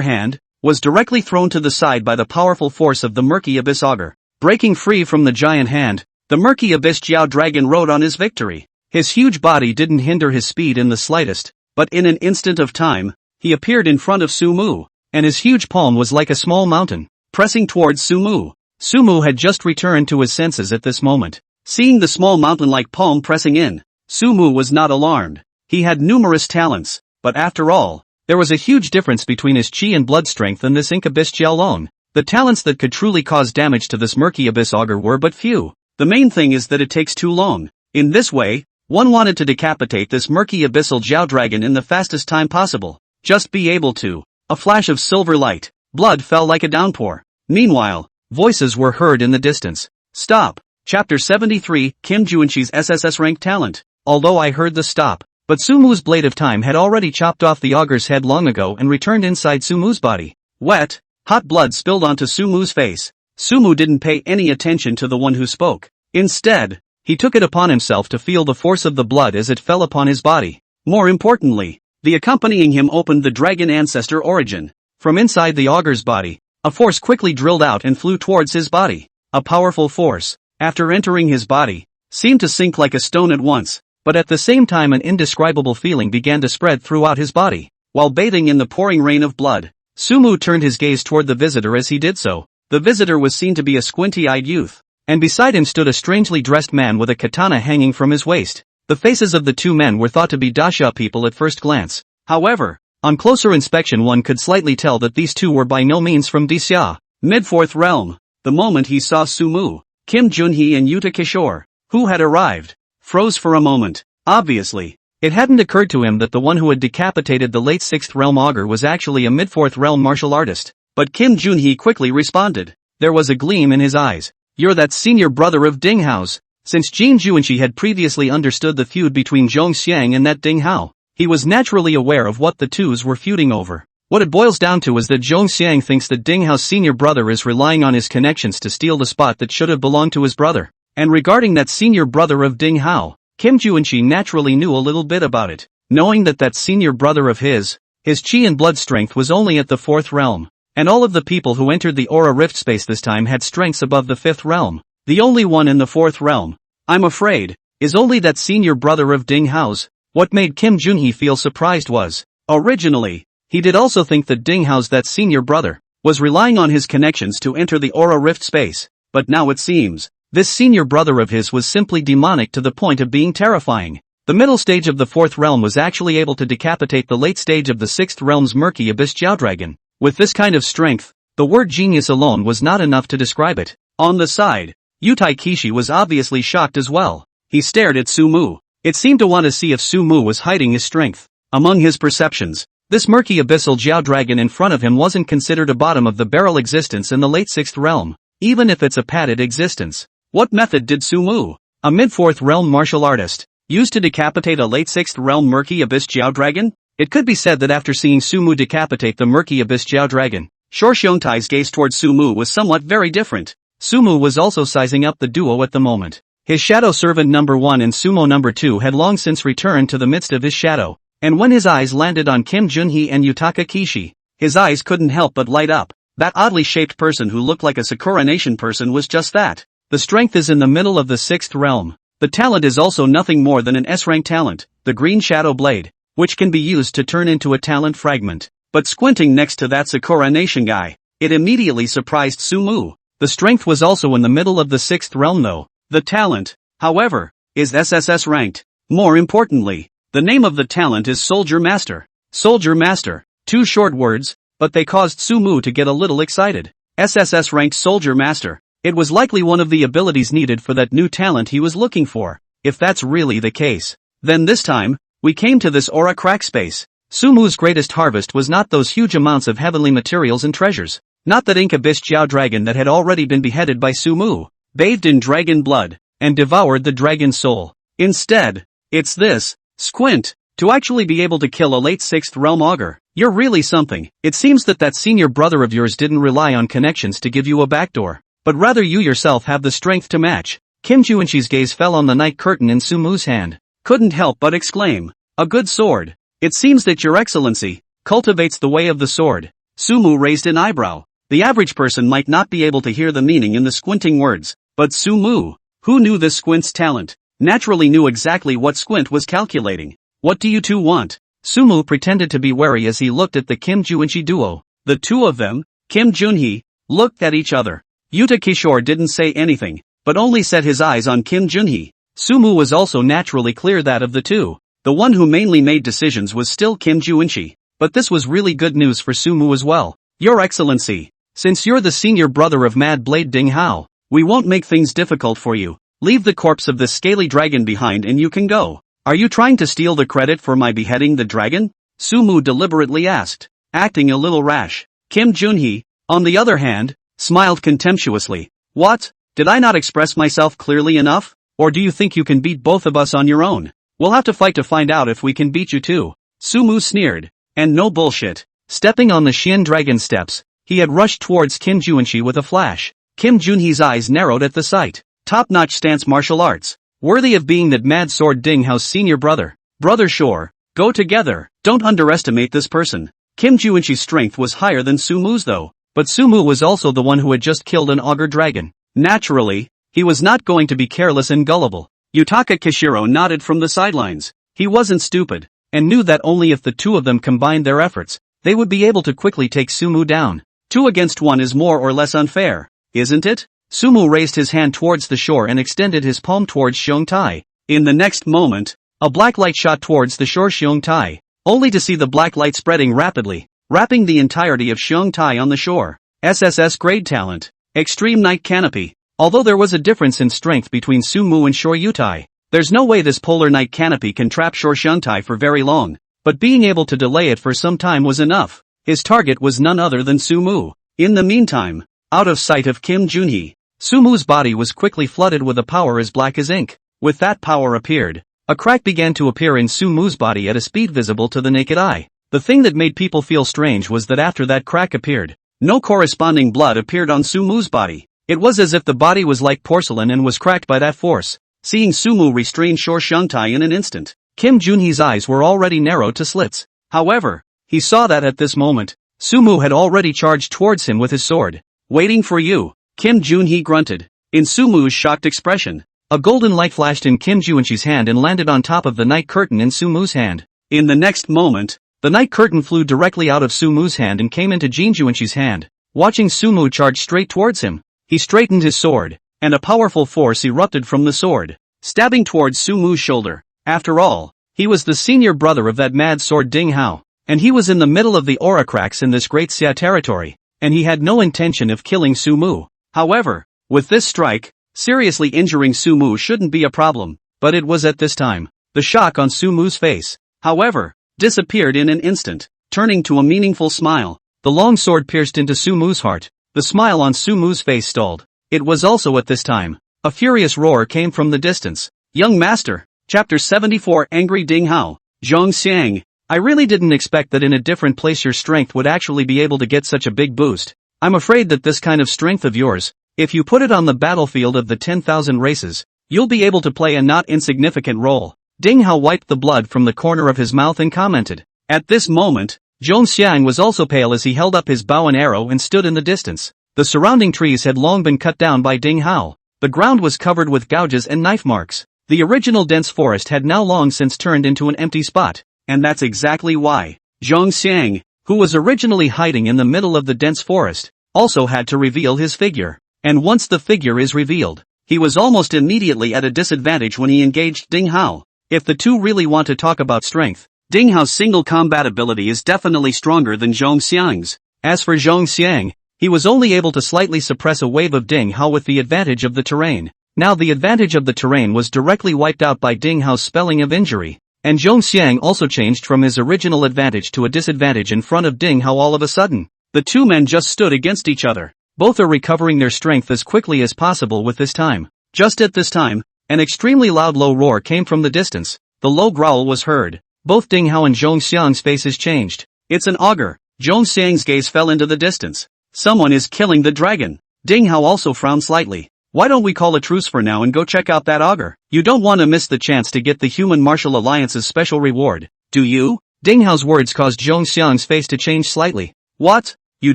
[SPEAKER 1] hand, was directly thrown to the side by the powerful force of the murky abyss augur. Breaking free from the giant hand, the murky abyss Jiao dragon rode on his victory. His huge body didn't hinder his speed in the slightest, but in an instant of time, he appeared in front of Sumu, and his huge palm was like a small mountain, pressing towards Sumu. Sumu had just returned to his senses at this moment. Seeing the small mountain-like palm pressing in, Sumu was not alarmed. He had numerous talents, but after all, there was a huge difference between his chi and blood strength and this ink abyss alone. The talents that could truly cause damage to this murky abyss augur were but few. The main thing is that it takes too long. In this way, one wanted to decapitate this murky abyssal Jiao dragon in the fastest time possible. Just be able to. A flash of silver light. Blood fell like a downpour. Meanwhile, voices were heard in the distance. Stop. Chapter 73, Kim Junshi's SSS rank talent. Although I heard the stop, but Sumu's blade of time had already chopped off the augur's head long ago and returned inside Sumu's body. Wet, hot blood spilled onto Sumu's face. Sumu didn't pay any attention to the one who spoke. Instead, he took it upon himself to feel the force of the blood as it fell upon his body. More importantly, the accompanying him opened the dragon ancestor origin. From inside the augur's body, a force quickly drilled out and flew towards his body. A powerful force, after entering his body, seemed to sink like a stone at once, but at the same time an indescribable feeling began to spread throughout his body. While bathing in the pouring rain of blood, Sumu turned his gaze toward the visitor as he did so. The visitor was seen to be a squinty-eyed youth, and beside him stood a strangely dressed man with a katana hanging from his waist. The faces of the two men were thought to be Dasha people at first glance. However, on closer inspection one could slightly tell that these two were by no means from Disya, mid-fourth realm. The moment he saw Sumu, Kim Junhee and Yuta Kishore, who had arrived, froze for a moment. Obviously, it hadn't occurred to him that the one who had decapitated the late 6th realm augur was actually a mid-4th realm martial artist. But Kim Junhee quickly responded. There was a gleam in his eyes. You're that senior brother of Ding Hao's. Since Jin Juanshi had previously understood the feud between Zhong Xiang and that Ding Hao, he was naturally aware of what the twos were feuding over. What it boils down to is that Zhong Xiang thinks that Ding Hao's senior brother is relying on his connections to steal the spot that should have belonged to his brother. And regarding that senior brother of Ding Hao, Kim Juanshi naturally knew a little bit about it, knowing that senior brother of his chi and blood strength was only at the 4th realm, and all of the people who entered the aura rift space this time had strengths above the 5th realm. The only one in the 4th realm, I'm afraid, is only that senior brother of Ding Hao's. What made Kim Junhee feel surprised was, originally, he did also think that Ding Hao's that senior brother was relying on his connections to enter the aura rift space, but now it seems, this senior brother of his was simply demonic to the point of being terrifying. The middle stage of the 4th realm was actually able to decapitate the late stage of the 6th realm's murky abyss Jiao dragon. With this kind of strength, the word genius alone was not enough to describe it. On the side, Yutai Kishi was obviously shocked as well. He stared at Sumu. It seemed to want to see if Sumu was hiding his strength. Among his perceptions, this murky abyssal Jiao dragon in front of him wasn't considered a bottom of the barrel existence in the late 6th realm, even if it's a padded existence. What method did Sumu, a mid-4th realm martial artist, use to decapitate a late 6th realm murky abyss Jiao dragon? It could be said that after seeing Sumu decapitate the murky abyss Jiao dragon, Shorxiongtai's gaze towards Sumu was somewhat very different. Sumu was also sizing up the duo at the moment. His shadow servant number 1 and Sumo number 2 had long since returned to the midst of his shadow, and when his eyes landed on Kim Junhee and Yutaka Kishi, his eyes couldn't help but light up. That oddly shaped person who looked like a Sakura Nation person was just that. The strength is in the middle of the 6th realm. The talent is also nothing more than an S-rank talent, the Green Shadow Blade, which can be used to turn into a talent fragment. But squinting next to that Sakura Nation guy, it immediately surprised Sumu. The strength was also in the middle of the 6th realm though. The talent, however, is SSS ranked. More importantly, the name of the talent is Soldier Master. Soldier Master, 2 short words, but they caused Sumu to get a little excited. SSS ranked Soldier Master. It was likely one of the abilities needed for that new talent he was looking for. If that's really the case, then this time, we came to this aura crack space. Sumu's greatest harvest was not those huge amounts of heavenly materials and treasures, not that ink abyss Jiao dragon that had already been beheaded by Sumu, bathed in dragon blood, and devoured the dragon's soul. Instead, it's this, squint, to actually be able to kill a late 6th realm augur. You're really something. It seems that senior brother of yours didn't rely on connections to give you a backdoor, but rather you yourself have the strength to match. Kim Juanshi's gaze fell on the night curtain in Sumu's hand. Couldn't help but exclaim, a good sword. It seems that your excellency cultivates the way of the sword. Sumu raised an eyebrow. The average person might not be able to hear the meaning in the squinting words, but Sumu, who knew this squint's talent, naturally knew exactly what squint was calculating. What do you two want? Sumu pretended to be wary as he looked at the Kim Juanshi duo. The two of them, Kim Junhee, looked at each other. Yuta Kishore didn't say anything, but only set his eyes on Kim Junhee. Sumu was also naturally clear that of the two, The one who mainly made decisions was still Kim Junchi. But this was really good news for Sumu as well. Your Excellency, since you're the senior brother of Mad Blade Ding Hao, we won't make things difficult for you. Leave the corpse of this scaly dragon behind and you can go. Are you trying to steal the credit for my beheading the dragon? Sumu deliberately asked, acting a little rash. Kim Junhee, on the other hand, smiled contemptuously. What? Did I not express myself clearly enough? Or do you think you can beat both of us on your own? We'll have to fight to find out if we can beat you too. Sumu sneered. And no bullshit. Stepping on the Xian dragon steps, he had rushed towards Kim Junhee with a flash. Kim Junhee's eyes narrowed at the sight. Top-notch stance martial arts. Worthy of being that Mad Sword Ding Hao's senior brother. Brother sure. Go together. Don't underestimate this person. Kim Junhee's strength was higher than Sumu's though. But Sumu was also the one who had just killed an augur dragon. Naturally, he was not going to be careless and gullible. Yutaka Kishiro nodded from the sidelines. He wasn't stupid, and knew that only if the two of them combined their efforts, they would be able to quickly take Sumu down. 2 against 1 is more or less unfair, isn't it? Sumu raised his hand towards the shore and extended his palm towards Xiong Tai. In the next moment, a black light shot towards the shore Xiong Tai, only to see the black light spreading rapidly, wrapping the entirety of Xiong Tai on the shore. SSS grade talent. Extreme Night Canopy. Although there was a difference in strength between Sumu and Shore Yutai, there's no way this Polar Night Canopy can trap Shore Xiong Tai for very long, but being able to delay it for some time was enough. His target was none other than Sumu. In the meantime, out of sight of Kim Junhee, Sumu's body was quickly flooded with a power as black as ink. With that power appeared, a crack began to appear in Sumu's body at a speed visible to the naked eye. The thing that made people feel strange was that after that crack appeared, no corresponding blood appeared on Sumu's body. It was as if the body was like porcelain and was cracked by that force. Seeing Sumu restrain Shore Xiong Tai in an instant, Kim Junhee's eyes were already narrowed to slits. However, he saw that at this moment, Sumu had already charged towards him with his sword. Waiting for you, Kim Junhee grunted. In Sumu's shocked expression, a golden light flashed in Kim Junhee's hand and landed on top of the night curtain in Sumu's hand. In the next moment, the night curtain flew directly out of Sumu's hand and came into Jin Junhee's hand. Watching Sumu charge straight towards him, he straightened his sword, and a powerful force erupted from the sword, stabbing towards Sumu's shoulder. After all, he was the senior brother of that Mad Sword Ding Hao, and he was in the middle of the aura cracks in this great Xia territory, and he had no intention of killing Sumu. However, with this strike, seriously injuring Sumu shouldn't be a problem, but it was at this time. The shock on Sumu's face, however, disappeared in an instant, turning to a meaningful smile. The long sword pierced into Sumu's heart. The smile on Sumu's face stalled. It was also at this time. A furious roar came from the distance. Young Master, Chapter 74 Angry Ding Hao, Zhong Xiang. I really didn't expect that in a different place your strength would actually be able to get such a big boost. I'm afraid that this kind of strength of yours, if you put it on the battlefield of the 10,000 races, you'll be able to play a not insignificant role. Ding Hao wiped the blood from the corner of his mouth and commented. At this moment, Zhong Xiang was also pale as he held up his bow and arrow and stood in the distance. The surrounding trees had long been cut down by Ding Hao. The ground was covered with gouges and knife marks. The original dense forest had now long since turned into an empty spot, and that's exactly why Zhong Xiang, who was originally hiding in the middle of the dense forest, also had to reveal his figure. And once the figure is revealed, he was almost immediately at a disadvantage when he engaged Ding Hao. If the two really want to talk about strength, Ding Hao's single combat ability is definitely stronger than Zhong Xiang's. As for Zhong Xiang, he was only able to slightly suppress a wave of Ding Hao with the advantage of the terrain. Now the advantage of the terrain was directly wiped out by Ding Hao's spelling of injury, and Zhong Xiang also changed from his original advantage to a disadvantage in front of Ding Hao all of a sudden. The two men just stood against each other. Both are recovering their strength as quickly as possible with this time. Just at this time, an extremely loud low roar came from the distance. The low growl was heard. Both Ding Hao and Zhong Xiang's faces changed. It's an augur. Zhong Xiang's gaze fell into the distance. Someone is killing the dragon. Ding Hao also frowned slightly. Why don't we call a truce for now and go check out that augur? You don't want to miss the chance to get the Human Martial Alliance's special reward, do you? Ding Hao's words caused Zhong Xiang's face to change slightly. What? You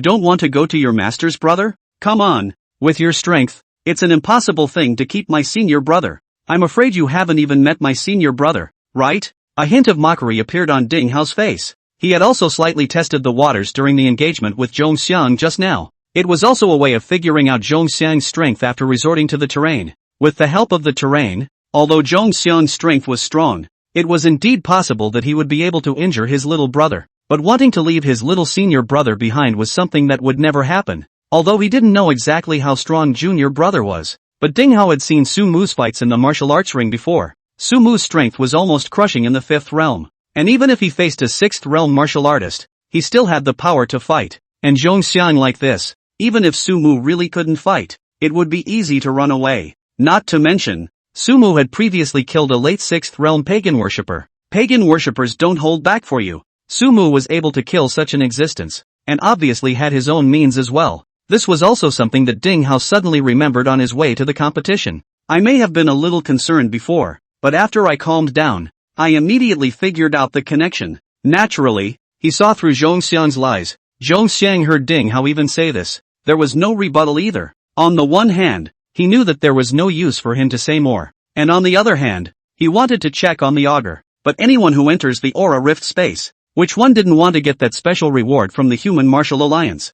[SPEAKER 1] don't want to go to your master's brother? Come on. With your strength, it's an impossible thing to keep my senior brother. I'm afraid you haven't even met my senior brother, right? A hint of mockery appeared on Ding Hao's face. He had also slightly tested the waters during the engagement with Zhong Xiang just now. It was also a way of figuring out Zhong Xiang's strength after resorting to the terrain. With the help of the terrain, although Zhong Xiang's strength was strong, It was indeed possible that he would be able to injure his little brother, but wanting to leave his little senior brother behind was something that would never happen, although he didn't know exactly how strong junior brother was. But Ding Hao had seen Su Mu's fights in the martial arts ring before. Su Mu's strength was almost crushing in the 5th realm, and even if he faced a 6th realm martial artist, he still had the power to fight. And Zhongxiang like this, even if Su Mu really couldn't fight, it would be easy to run away. Not to mention, Su Mu had previously killed a late 6th realm pagan worshipper. Pagan worshippers don't hold back for you. Su Mu was able to kill such an existence, and obviously had his own means as well. This was also something that Ding Hao suddenly remembered on his way to the competition. I may have been a little concerned before, but after I calmed down, I immediately figured out the connection. Naturally, he saw through Zhongxiang's lies. Zhongxiang heard Ding Hao even say this. There was no rebuttal either. On the one hand, he knew that there was no use for him to say more, and on the other hand, he wanted to check on the augur. But anyone who enters the aura rift space, which one didn't want to get that special reward from the Human Martial Alliance?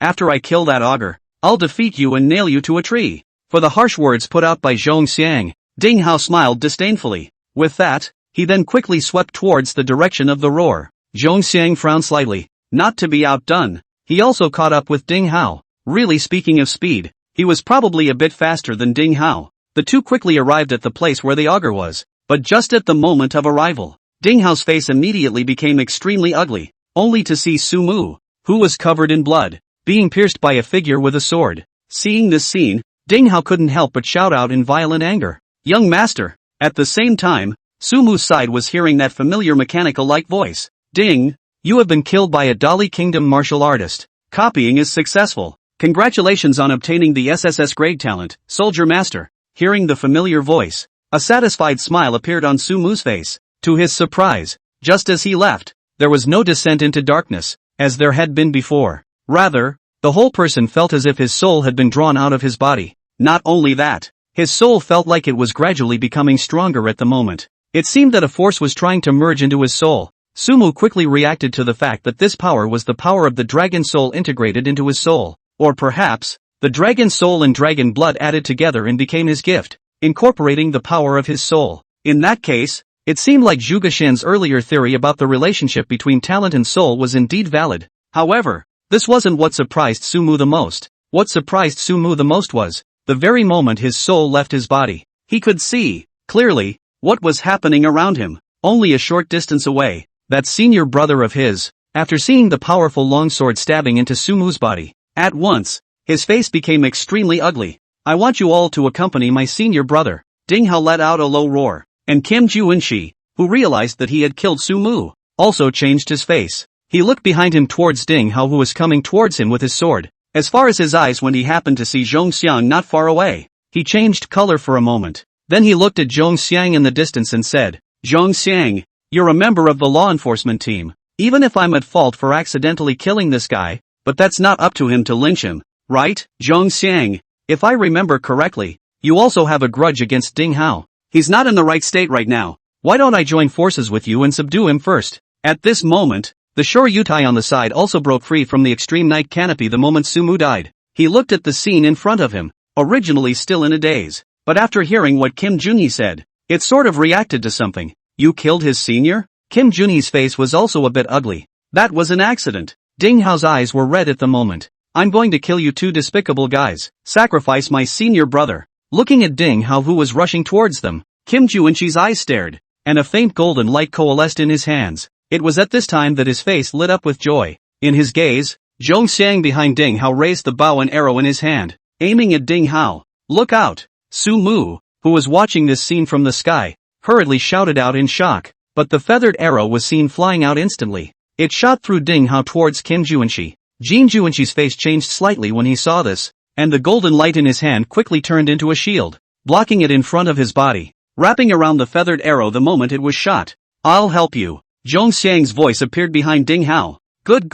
[SPEAKER 1] After I kill that augur, I'll defeat you and nail you to a tree. For the harsh words put out by Zhongxiang, Ding Hao smiled disdainfully. With that, he then quickly swept towards the direction of the roar. Zhongxiang frowned slightly. Not to be outdone, he also caught up with Ding Hao. Really, speaking of speed, he was probably a bit faster than Ding Hao. The two quickly arrived at the place where the augur was, but just at the moment of arrival, Ding Hao's face immediately became extremely ugly, only to see Su Mu, who was covered in blood, being pierced by a figure with a sword. Seeing this scene, Ding Hao couldn't help but shout out in violent anger, "Young master!" At the same time, Su Mu's side was hearing that familiar mechanical-like voice. "Ding, you have been killed by a Dali Kingdom martial artist. Copying is successful. Congratulations on obtaining the SSS grade talent, Soldier Master." Hearing the familiar voice, a satisfied smile appeared on Su Mu's face. To his surprise, just as he left, there was no descent into darkness, as there had been before. Rather, the whole person felt as if his soul had been drawn out of his body. Not only that, his soul felt like it was gradually becoming stronger at the moment. It seemed that a force was trying to merge into his soul. Su Mu quickly reacted to the fact that this power was the power of the dragon soul integrated into his soul. Or perhaps, the dragon soul and dragon blood added together and became his gift, incorporating the power of his soul. In that case, it seemed like Zhuge Shen's earlier theory about the relationship between talent and soul was indeed valid. However, this wasn't what surprised Su Mu the most. What surprised Su Mu the most was, the very moment his soul left his body, he could see, clearly, what was happening around him, only a short distance away. That senior brother of his, after seeing the powerful longsword stabbing into Su Mu's body, at once, his face became extremely ugly. "I want you all to accompany my senior brother." Ding Hao let out a low roar, and Kim Juinshi, who realized that he had killed Su Mu, also changed his face. He looked behind him towards Ding Hao, who was coming towards him with his sword. As far as his eyes when he happened to see Zhongxiang not far away, he changed color for a moment. Then he looked at Zhongxiang in the distance and said, "Zhongxiang, you're a member of the law enforcement team. Even if I'm at fault for accidentally killing this guy, but that's not up to him to lynch him, right? Zhongxiang, if I remember correctly, you also have a grudge against Ding Hao. He's not in the right state right now. Why don't I join forces with you and subdue him first?" At this moment, the Shoryutai on the side also broke free from the extreme night canopy the moment Su Mu died. He looked at the scene in front of him, originally still in a daze, but after hearing what Kim Junhee said, it sort of reacted to something. "You killed his senior?" Kim Junhee's face was also a bit ugly. "That was an accident." Ding Hao's eyes were red at the moment. "I'm going to kill you two despicable guys. Sacrifice my senior brother." Looking at Ding Hao, who was rushing towards them, Kim Juinshi's eyes stared, and a faint golden light coalesced in his hands. It was at this time that his face lit up with joy. In his gaze, Zhongxiang behind Ding Hao raised the bow and arrow in his hand, aiming at Ding Hao. "Look out!" Su Mu, who was watching this scene from the sky, hurriedly shouted out in shock, but the feathered arrow was seen flying out instantly. It shot through Ding Hao towards Kim Juinshi. Jin Juinshi's face changed slightly when he saw this, and the golden light in his hand quickly turned into a shield, blocking it in front of his body, wrapping around the feathered arrow the moment it was shot. "I'll help you." Zhongxiang's voice appeared behind Ding Hao. Good.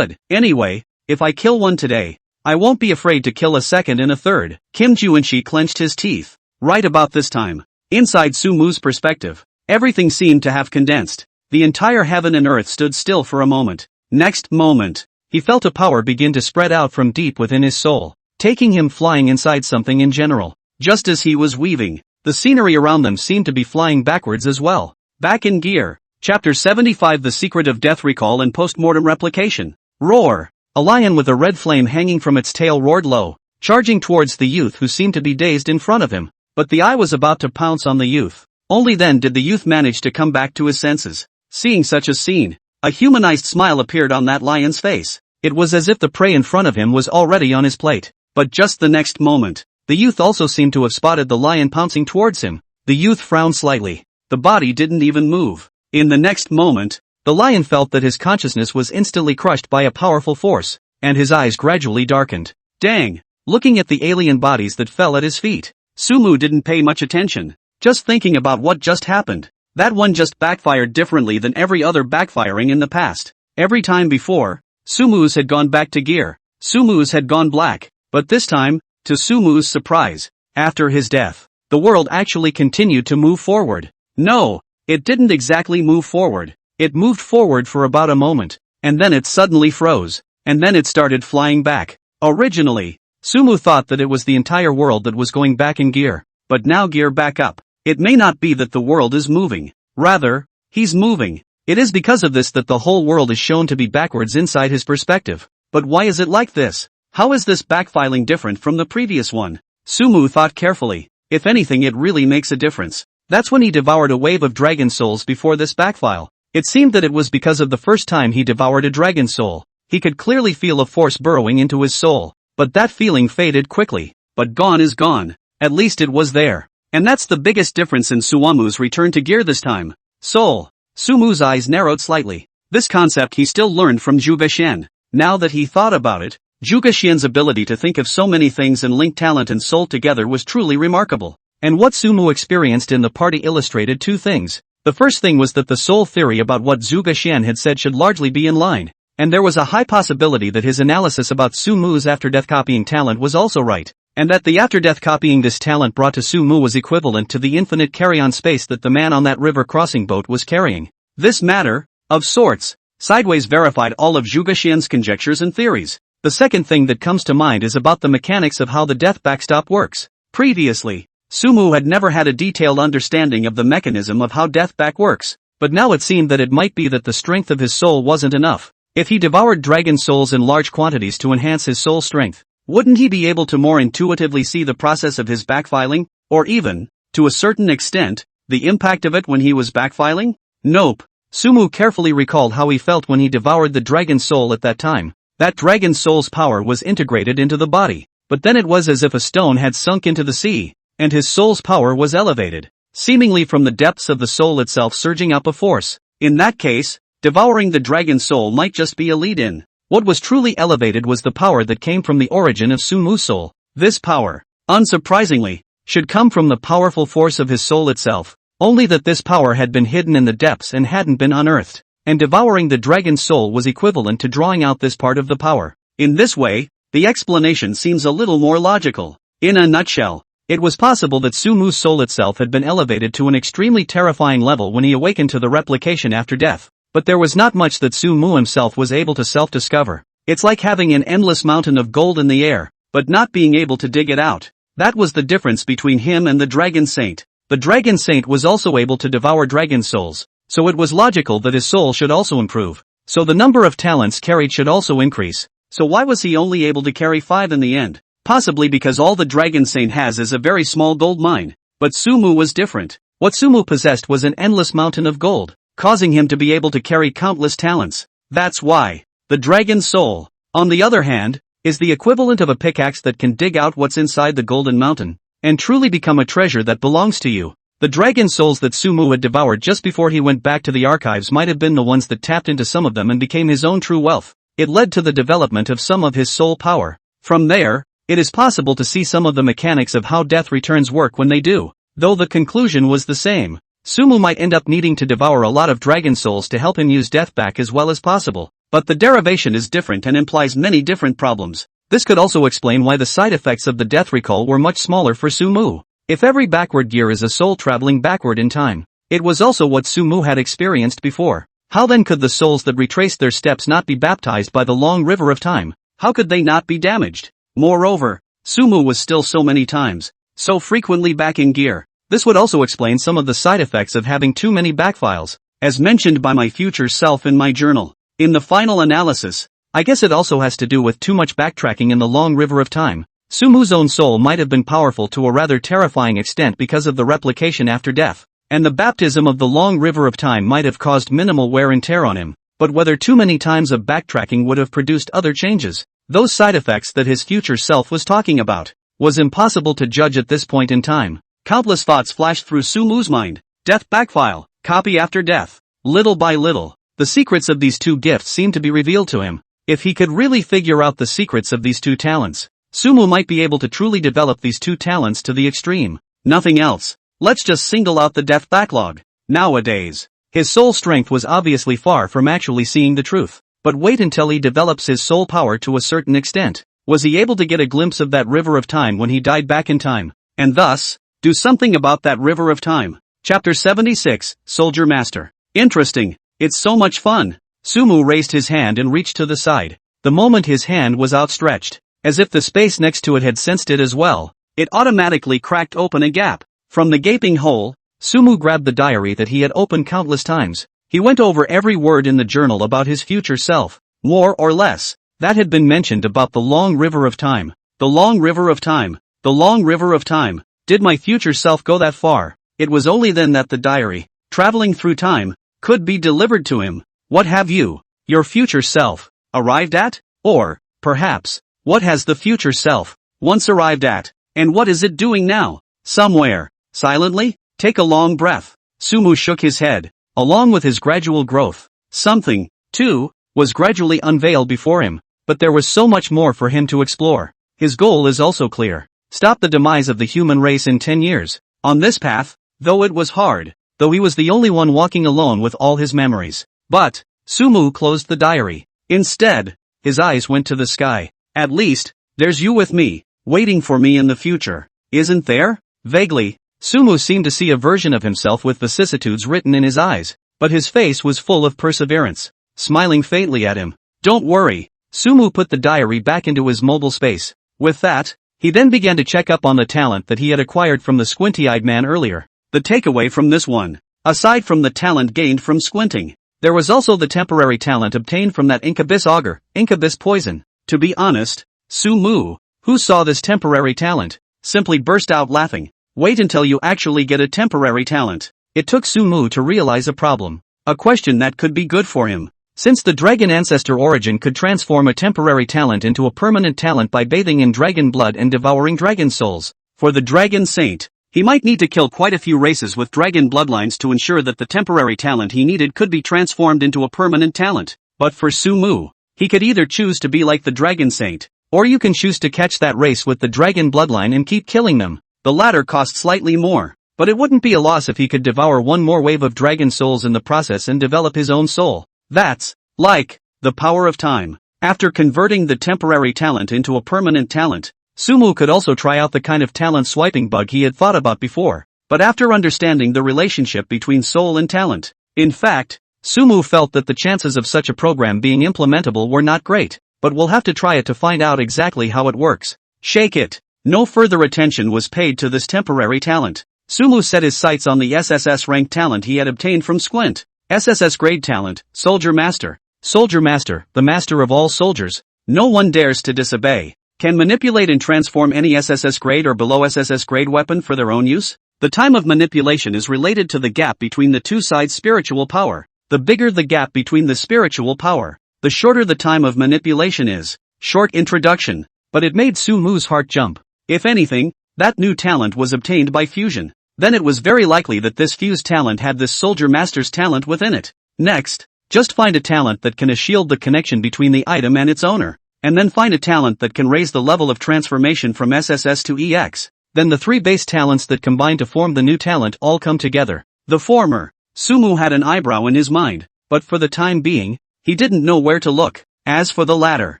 [SPEAKER 1] Anyway, if I kill one today, I won't be afraid to kill a second and a third." Kim Juinshi clenched his teeth. Right about this time, inside Su Mu's perspective, everything seemed to have condensed. The entire heaven and earth stood still for a moment. Next moment, he felt a power begin to spread out from deep within his soul, taking him flying inside something in general. Just as he was weaving, the scenery around them seemed to be flying backwards as well. Back in gear. Chapter 75 The Secret of Death Recall and Postmortem Replication. Roar! A lion with a red flame hanging from its tail roared low, charging towards the youth who seemed to be dazed in front of him. But the eye was about to pounce on the youth. Only then did the youth manage to come back to his senses. Seeing such a scene, a humanized smile appeared on that lion's face. It was as if the prey in front of him was already on his plate. But just the next moment, the youth also seemed to have spotted the lion pouncing towards him. The youth frowned slightly. The body didn't even move. In the next moment, the lion felt that his consciousness was instantly crushed by a powerful force, and his eyes gradually darkened. Dang! Looking at the alien bodies that fell at his feet, Sumu didn't pay much attention, just thinking about what just happened. That one just backfired differently than every other backfiring in the past. Every time before, Sumu's had gone back to gear. Sumu's had gone black. But this time, to Sumu's surprise, after his death, the world actually continued to move forward. No, it didn't exactly move forward. It moved forward for about a moment, and then it suddenly froze, and then it started flying back. Originally, Sumu thought that it was the entire world that was going back in gear, but now gear back up. It may not be that the world is moving. Rather, he's moving. It is because of this that the whole world is shown to be backwards inside his perspective. But why is it like this? How is this backfiling different from the previous one? Sumu thought carefully. If anything, it really makes a difference. That's when he devoured a wave of dragon souls before this backfile. It seemed that it was because of the first time he devoured a dragon soul. He could clearly feel a force burrowing into his soul. But that feeling faded quickly. But gone is gone. At least it was there. And that's the biggest difference in Suamu's return to gear this time. Soul. Sumu's eyes narrowed slightly. This concept he still learned from Zhuge Xian. Now that he thought about it, Zhuge Xian's ability to think of so many things and link talent and soul together was truly remarkable. And what Sumu experienced in the party illustrated two things. The first thing was that the soul theory about what Zhuge Xian had said should largely be in line. And there was a high possibility that his analysis about Sumu's after-death copying talent was also right. And that the after-death copying this talent brought to Sumu was equivalent to the infinite carry-on space that the man on that river crossing boat was carrying. This matter, of sorts, sideways verified all of Zhuge Xian's conjectures and theories. The second thing that comes to mind is about the mechanics of how the death backstop works. Previously, Sumu had never had a detailed understanding of the mechanism of how death back works, but now it seemed that it might be that the strength of his soul wasn't enough. If he devoured dragon souls in large quantities to enhance his soul strength, wouldn't he be able to more intuitively see the process of his backfiling, or even, to a certain extent, the impact of it when he was backfiling? Nope. Sumu carefully recalled how he felt when he devoured the dragon soul at that time. That dragon soul's power was integrated into the body, but then it was as if a stone had sunk into the sea, and his soul's power was elevated, seemingly from the depths of the soul itself surging up a force. In that case, devouring the dragon soul might just be a lead-in. What was truly elevated was the power that came from the origin of Sumu's soul. This power, unsurprisingly, should come from the powerful force of his soul itself, only that this power had been hidden in the depths and hadn't been unearthed. And devouring the dragon soul was equivalent to drawing out this part of the power. In this way, the explanation seems a little more logical. In a nutshell, it was possible that Sumu's soul itself had been elevated to an extremely terrifying level when he awakened to the replication after death. But there was not much that Sumu himself was able to self-discover. It's like having an endless mountain of gold in the air, but not being able to dig it out. That was the difference between him and the Dragon Saint. The Dragon Saint was also able to devour dragon souls, so it was logical that his soul should also improve. So the number of talents carried should also increase. So why was he only able to carry 5 in the end? Possibly because all the Dragon Saint has is a very small gold mine. But Sumu was different. What Sumu possessed was an endless mountain of gold, causing him to be able to carry countless talents. That's why. The Dragon Soul, on the other hand, is the equivalent of a pickaxe that can dig out what's inside the golden mountain, and truly become a treasure that belongs to you. The dragon souls that Sumu had devoured just before he went back to the archives might have been the ones that tapped into some of them and became his own true wealth. It led to the development of some of his soul power. From there, it is possible to see some of the mechanics of how death returns work when they do. Though the conclusion was the same, Sumu might end up needing to devour a lot of dragon souls to help him use death back as well as possible. But the derivation is different and implies many different problems. This could also explain why the side effects of the death recall were much smaller for Sumu. If every backward gear is a soul traveling backward in time, it was also what Sumu had experienced before. How then could the souls that retraced their steps not be baptized by the long river of time? How could they not be damaged? Moreover, Sumu was still so many times, so frequently back in gear. This would also explain some of the side effects of having too many backfiles, as mentioned by my future self in my journal. In the final analysis, I guess it also has to do with too much backtracking in the long river of time. Sumu's own soul might have been powerful to a rather terrifying extent because of the replication after death, and the baptism of the long river of time might have caused minimal wear and tear on him, but whether too many times of backtracking would have produced other changes, those side effects that his future self was talking about, was impossible to judge at this point in time. Countless thoughts flashed through Sumu's mind. Death backfile, copy after death. Little by little, the secrets of these two gifts seemed to be revealed to him. If he could really figure out the secrets of these two talents, Sumu might be able to truly develop these two talents to the extreme. Nothing else. Let's just single out the death backlog. Nowadays, his soul strength was obviously far from actually seeing the truth. But wait until he develops his soul power to a certain extent. Was he able to get a glimpse of that river of time when he died back in time, and thus, do something about that river of time? Chapter 76, Soldier Master. Interesting. It's so much fun. Sumu raised his hand and reached to the side. The moment his hand was outstretched, as if the space next to it had sensed it as well, it automatically cracked open a gap. From the gaping hole, Sumu grabbed the diary that he had opened countless times. He went over every word in the journal about his future self, more or less, that had been mentioned about the long river of time. The long river of time. The long river of time. Did my future self go that far? It was only then that the diary, traveling through time, could be delivered to him. What have you, your future self, arrived at? Or, perhaps, what has the future self once arrived at? And what is it doing now? Somewhere, silently? Take a long breath. Sumu shook his head. Along with his gradual growth, something, too, was gradually unveiled before him, but there was so much more for him to explore. His goal is also clear. Stop the demise of the human race in 10 years. On this path, though it was hard, though he was the only one walking alone with all his memories. But, Sumu closed the diary. Instead, his eyes went to the sky. At least, there's you with me, waiting for me in the future. Isn't there? Vaguely, Sumu seemed to see a version of himself with vicissitudes written in his eyes, but his face was full of perseverance, smiling faintly at him. Don't worry. Sumu put the diary back into his mobile space. With that, he then began to check up on the talent that he had acquired from the squinty-eyed man earlier. The takeaway from this one, aside from the talent gained from squinting, there was also the temporary talent obtained from that incubus auger, incubus poison. To be honest, Sumu, who saw this temporary talent, simply burst out laughing. Wait until you actually get a temporary talent. It took Sumu to realize a problem. A question that could be good for him. Since the dragon ancestor origin could transform a temporary talent into a permanent talent by bathing in dragon blood and devouring dragon souls. For the dragon saint, he might need to kill quite a few races with dragon bloodlines to ensure that the temporary talent he needed could be transformed into a permanent talent. But for Sumu, he could either choose to be like the dragon saint, or you can choose to catch that race with the dragon bloodline and keep killing them. The latter cost slightly more, but it wouldn't be a loss if he could devour one more wave of dragon souls in the process and develop his own soul. That's, like, the power of time. After converting the temporary talent into a permanent talent, Sumu could also try out the kind of talent swiping bug he had thought about before, but after understanding the relationship between soul and talent. In fact, Sumu felt that the chances of such a program being implementable were not great, but we'll have to try it to find out exactly how it works. Shake it. No further attention was paid to this temporary talent. Sumu set his sights on the SSS rank talent he had obtained from Squint. SSS grade talent, Soldier Master. Soldier Master, the master of all soldiers. No one dares to disobey. Can manipulate and transform any SSS grade or below SSS grade weapon for their own use. The time of manipulation is related to the gap between the two sides' spiritual power. The bigger the gap between the spiritual power, the shorter the time of manipulation is. Short introduction, but it made Sumu's heart jump. If anything, that new talent was obtained by fusion. Then it was very likely that this fused talent had this Soldier Master's talent within it. Next, just find a talent that can shield the connection between the item and its owner, and then find a talent that can raise the level of transformation from SSS to EX. Then the three base talents that combine to form the new talent all come together. The former, Sumu had an eyebrow in his mind, but for the time being, he didn't know where to look. As for the latter,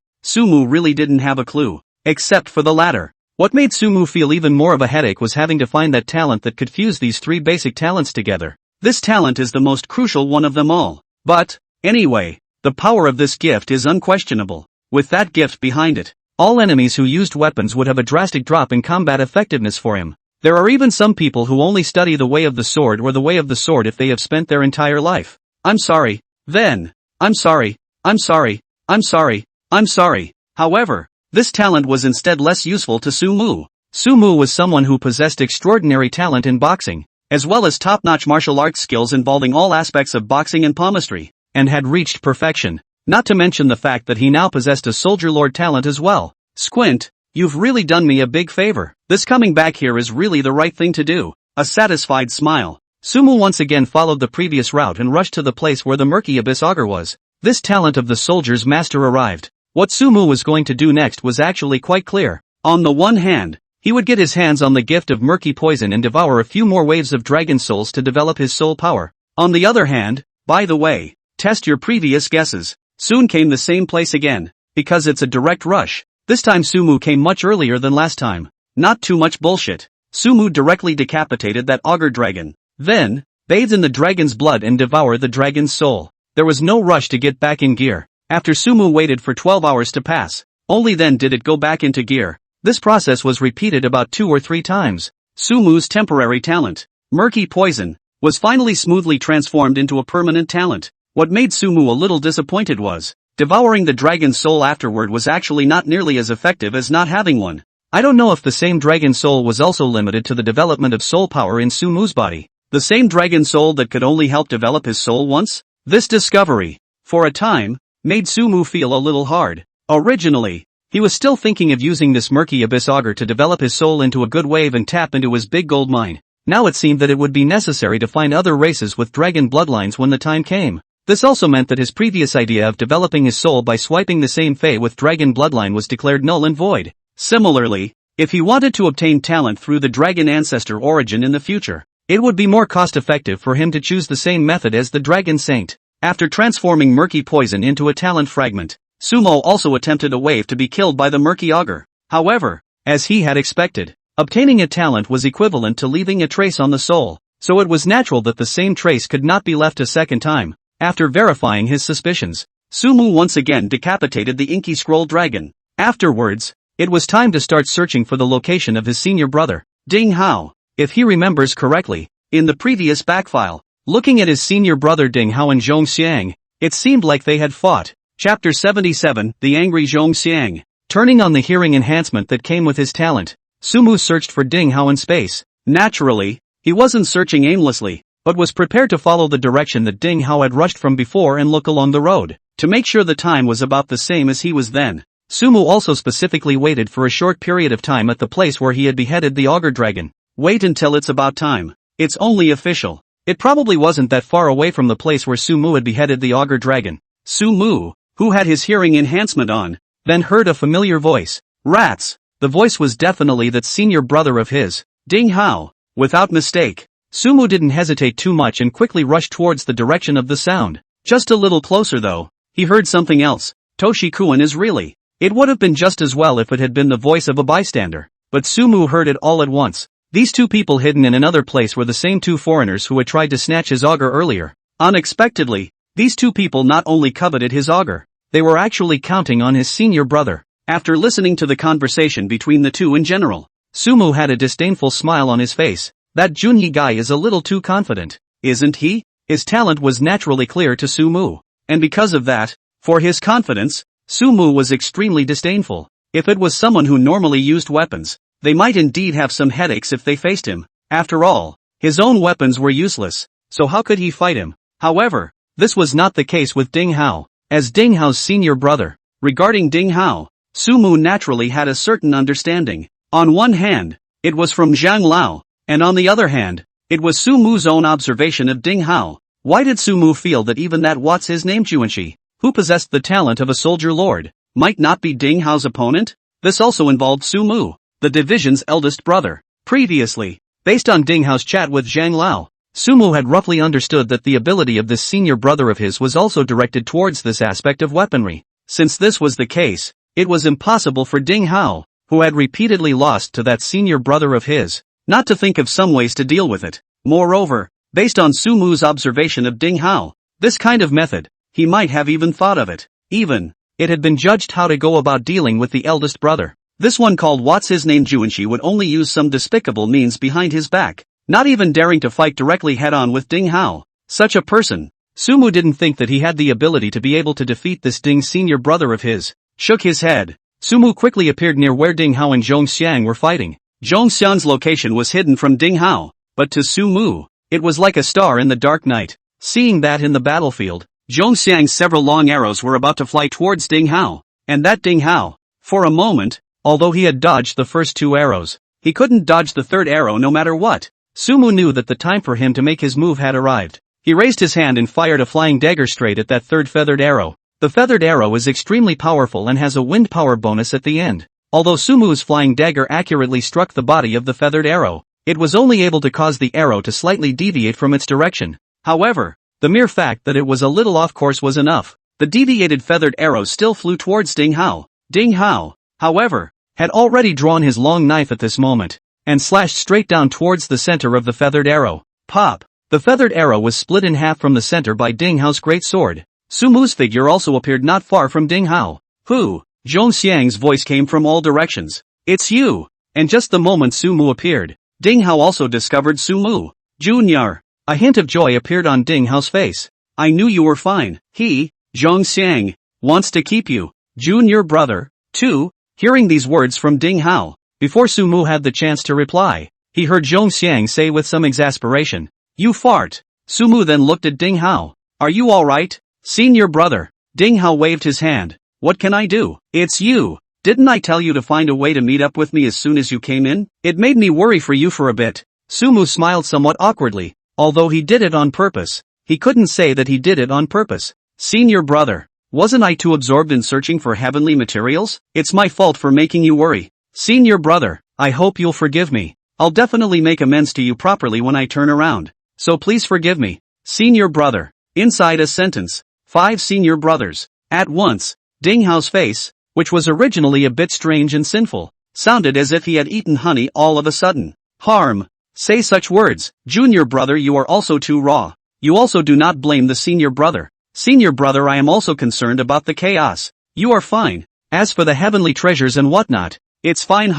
[SPEAKER 1] Sumu really didn't have a clue. Except for the latter. What made Sumu feel even more of a headache was having to find that talent that could fuse these three basic talents together. This talent is the most crucial one of them all. But, anyway, the power of this gift is unquestionable. With that gift behind it, all enemies who used weapons would have a drastic drop in combat effectiveness for him. There are even some people who only study the way of the sword or the way of the sword if they have spent their entire life. I'm sorry, then. I'm sorry, I'm sorry, I'm sorry, I'm sorry. However, this talent was instead less useful to Sumu. Sumu was someone who possessed extraordinary talent in boxing, as well as top-notch martial arts skills involving all aspects of boxing and palmistry, and had reached perfection. Not to mention the fact that he now possessed a soldier lord talent as well. Squint, you've really done me a big favor. This coming back here is really the right thing to do. A satisfied smile. Sumu once again followed the previous route and rushed to the place where the murky abyss augur was. This talent of the soldier's master arrived. What Sumu was going to do next was actually quite clear. On the one hand, he would get his hands on the gift of murky poison and devour a few more waves of dragon souls to develop his soul power. On the other hand, by the way, test your previous guesses. Soon came the same place again, because it's a direct rush. This time Sumu came much earlier than last time. Not too much bullshit. Sumu directly decapitated that augur dragon. Then, bathed in the dragon's blood and devoured the dragon's soul. There was no rush to get back in gear. After Sumu waited for 12 hours to pass, only then did it go back into gear. This process was repeated about 2 or 3 times. Sumu's temporary talent, murky poison, was finally smoothly transformed into a permanent talent. What made Sumu a little disappointed was, devouring the dragon's soul afterward was actually not nearly as effective as not having one. I don't know if the same dragon soul was also limited to the development of soul power in Sumu's body. The same dragon soul that could only help develop his soul once? This discovery, for a time, made Sumu feel a little hard. Originally, he was still thinking of using this murky abyss augur to develop his soul into a good wave and tap into his big gold mine. Now it seemed that it would be necessary to find other races with dragon bloodlines when the time came. This also meant that his previous idea of developing his soul by swiping the same Fae with dragon bloodline was declared null and void. Similarly, if he wanted to obtain talent through the dragon ancestor origin in the future, it would be more cost-effective for him to choose the same method as the dragon saint. After transforming murky poison into a talent fragment, Sumo also attempted a wave to be killed by the murky augur. However, as he had expected, obtaining a talent was equivalent to leaving a trace on the soul, so it was natural that the same trace could not be left a second time. After verifying his suspicions, Sumu once again decapitated the inky scroll dragon. Afterwards, it was time to start searching for the location of his senior brother, Ding Hao. If he remembers correctly, in the previous backfile, looking at his senior brother Ding Hao and Zhong Xiang, it seemed like they had fought. Chapter 77, The Angry Zhong Xiang. Turning on the hearing enhancement that came with his talent, Sumu searched for Ding Hao in space. Naturally, he wasn't searching aimlessly, but was prepared to follow the direction that Ding Hao had rushed from before and look along the road, to make sure the time was about the same as he was then. Sumu also specifically waited for a short period of time at the place where he had beheaded the augur dragon. Wait until it's about time. It's only official. It probably wasn't that far away from the place where Sumu had beheaded the augur dragon. Sumu, who had his hearing enhancement on, then heard a familiar voice. Rats! The voice was definitely that senior brother of his, Ding Hao. Without mistake, Sumu didn't hesitate too much and quickly rushed towards the direction of the sound. Just a little closer though, he heard something else. Toshikuan is really. It would have been just as well if it had been the voice of a bystander. But Sumu heard it all at once. These two people hidden in another place were the same two foreigners who had tried to snatch his augur earlier. Unexpectedly, these two people not only coveted his augur, they were actually counting on his senior brother. After listening to the conversation between the two in general, Sumu had a disdainful smile on his face. That Junyi guy is a little too confident, isn't he? His talent was naturally clear to Sumu. And because of that, for his confidence, Sumu was extremely disdainful. If it was someone who normally used weapons, they might indeed have some headaches if they faced him. After all, his own weapons were useless, so how could he fight him? However, this was not the case with Ding Hao. As Ding Hao's senior brother, regarding Ding Hao, Sumu naturally had a certain understanding. On one hand, it was from Zhang Lao, and on the other hand, it was Sumu's own observation of Ding Hao. Why did Sumu feel that even that what's his name Juanshi, who possessed the talent of a soldier lord, might not be Ding Hao's opponent? This also involved Sumu, the division's eldest brother. Previously, based on Ding Hao's chat with Zhang Lao, Sumu had roughly understood that the ability of this senior brother of his was also directed towards this aspect of weaponry. Since this was the case, it was impossible for Ding Hao, who had repeatedly lost to that senior brother of his, not to think of some ways to deal with it. Moreover, based on Sumu's observation of Ding Hao, this kind of method, he might have even thought of it. It had been judged how to go about dealing with the eldest brother. This one called what's his name Juanshi would only use some despicable means behind his back, not even daring to fight directly head-on with Ding Hao. Such a person. Sumu didn't think that he had the ability to be able to defeat this Ding's senior brother of his. Shook his head. Sumu quickly appeared near where Ding Hao and Zhong Xiang were fighting. Zhong Xiang's location was hidden from Ding Hao, but to Sumu, it was like a star in the dark night. Seeing that in the battlefield, Zhong Xiang's several long arrows were about to fly towards Ding Hao, and that Ding Hao, for a moment, although he had dodged the first 2 arrows, he couldn't dodge the 3rd arrow no matter what. Sumu knew that the time for him to make his move had arrived. He raised his hand and fired a flying dagger straight at that 3rd feathered arrow. The feathered arrow is extremely powerful and has a wind power bonus at the end. Although Sumu's flying dagger accurately struck the body of the feathered arrow, it was only able to cause the arrow to slightly deviate from its direction. However, the mere fact that it was a little off course was enough. The deviated feathered arrow still flew towards Ding Hao. Ding Hao, however, had already drawn his long knife at this moment, and slashed straight down towards the center of the feathered arrow. Pop! The feathered arrow was split in half from the center by Ding Hao's great sword. Sumu's figure also appeared not far from Ding Hao. Who? Zhong Xiang's voice came from all directions. It's you! And just the moment Sumu appeared, Ding Hao also discovered Sumu. Junior! A hint of joy appeared on Ding Hao's face. I knew you were fine. He, Zhong Xiang, wants to keep you. Junior brother, too. Hearing these words from Ding Hao, before Sumu had the chance to reply, he heard Zhong Xiang say with some exasperation, "You fart." Sumu then looked at Ding Hao. Are you alright? Senior brother. Ding Hao waved his hand. What can I do? It's you. Didn't I tell you to find a way to meet up with me as soon as you came in? It made me worry for you for a bit. Sumu smiled somewhat awkwardly. Although he did it on purpose, he couldn't say that he did it on purpose. Senior brother. Wasn't I too absorbed in searching for heavenly materials? It's my fault for making you worry. Senior brother, I hope you'll forgive me. I'll definitely make amends to you properly when I turn around. So please forgive me. Senior brother. Inside a sentence. 5 senior brothers. At once, Ding Hao's face, which was originally a bit strange and sinful, sounded as if he had eaten honey all of a sudden. Harm. Say such words. Junior brother, you are also too raw. You also do not blame the senior brother. Senior brother, I am also concerned about the chaos. You are fine. As for the heavenly treasures and whatnot, it's fine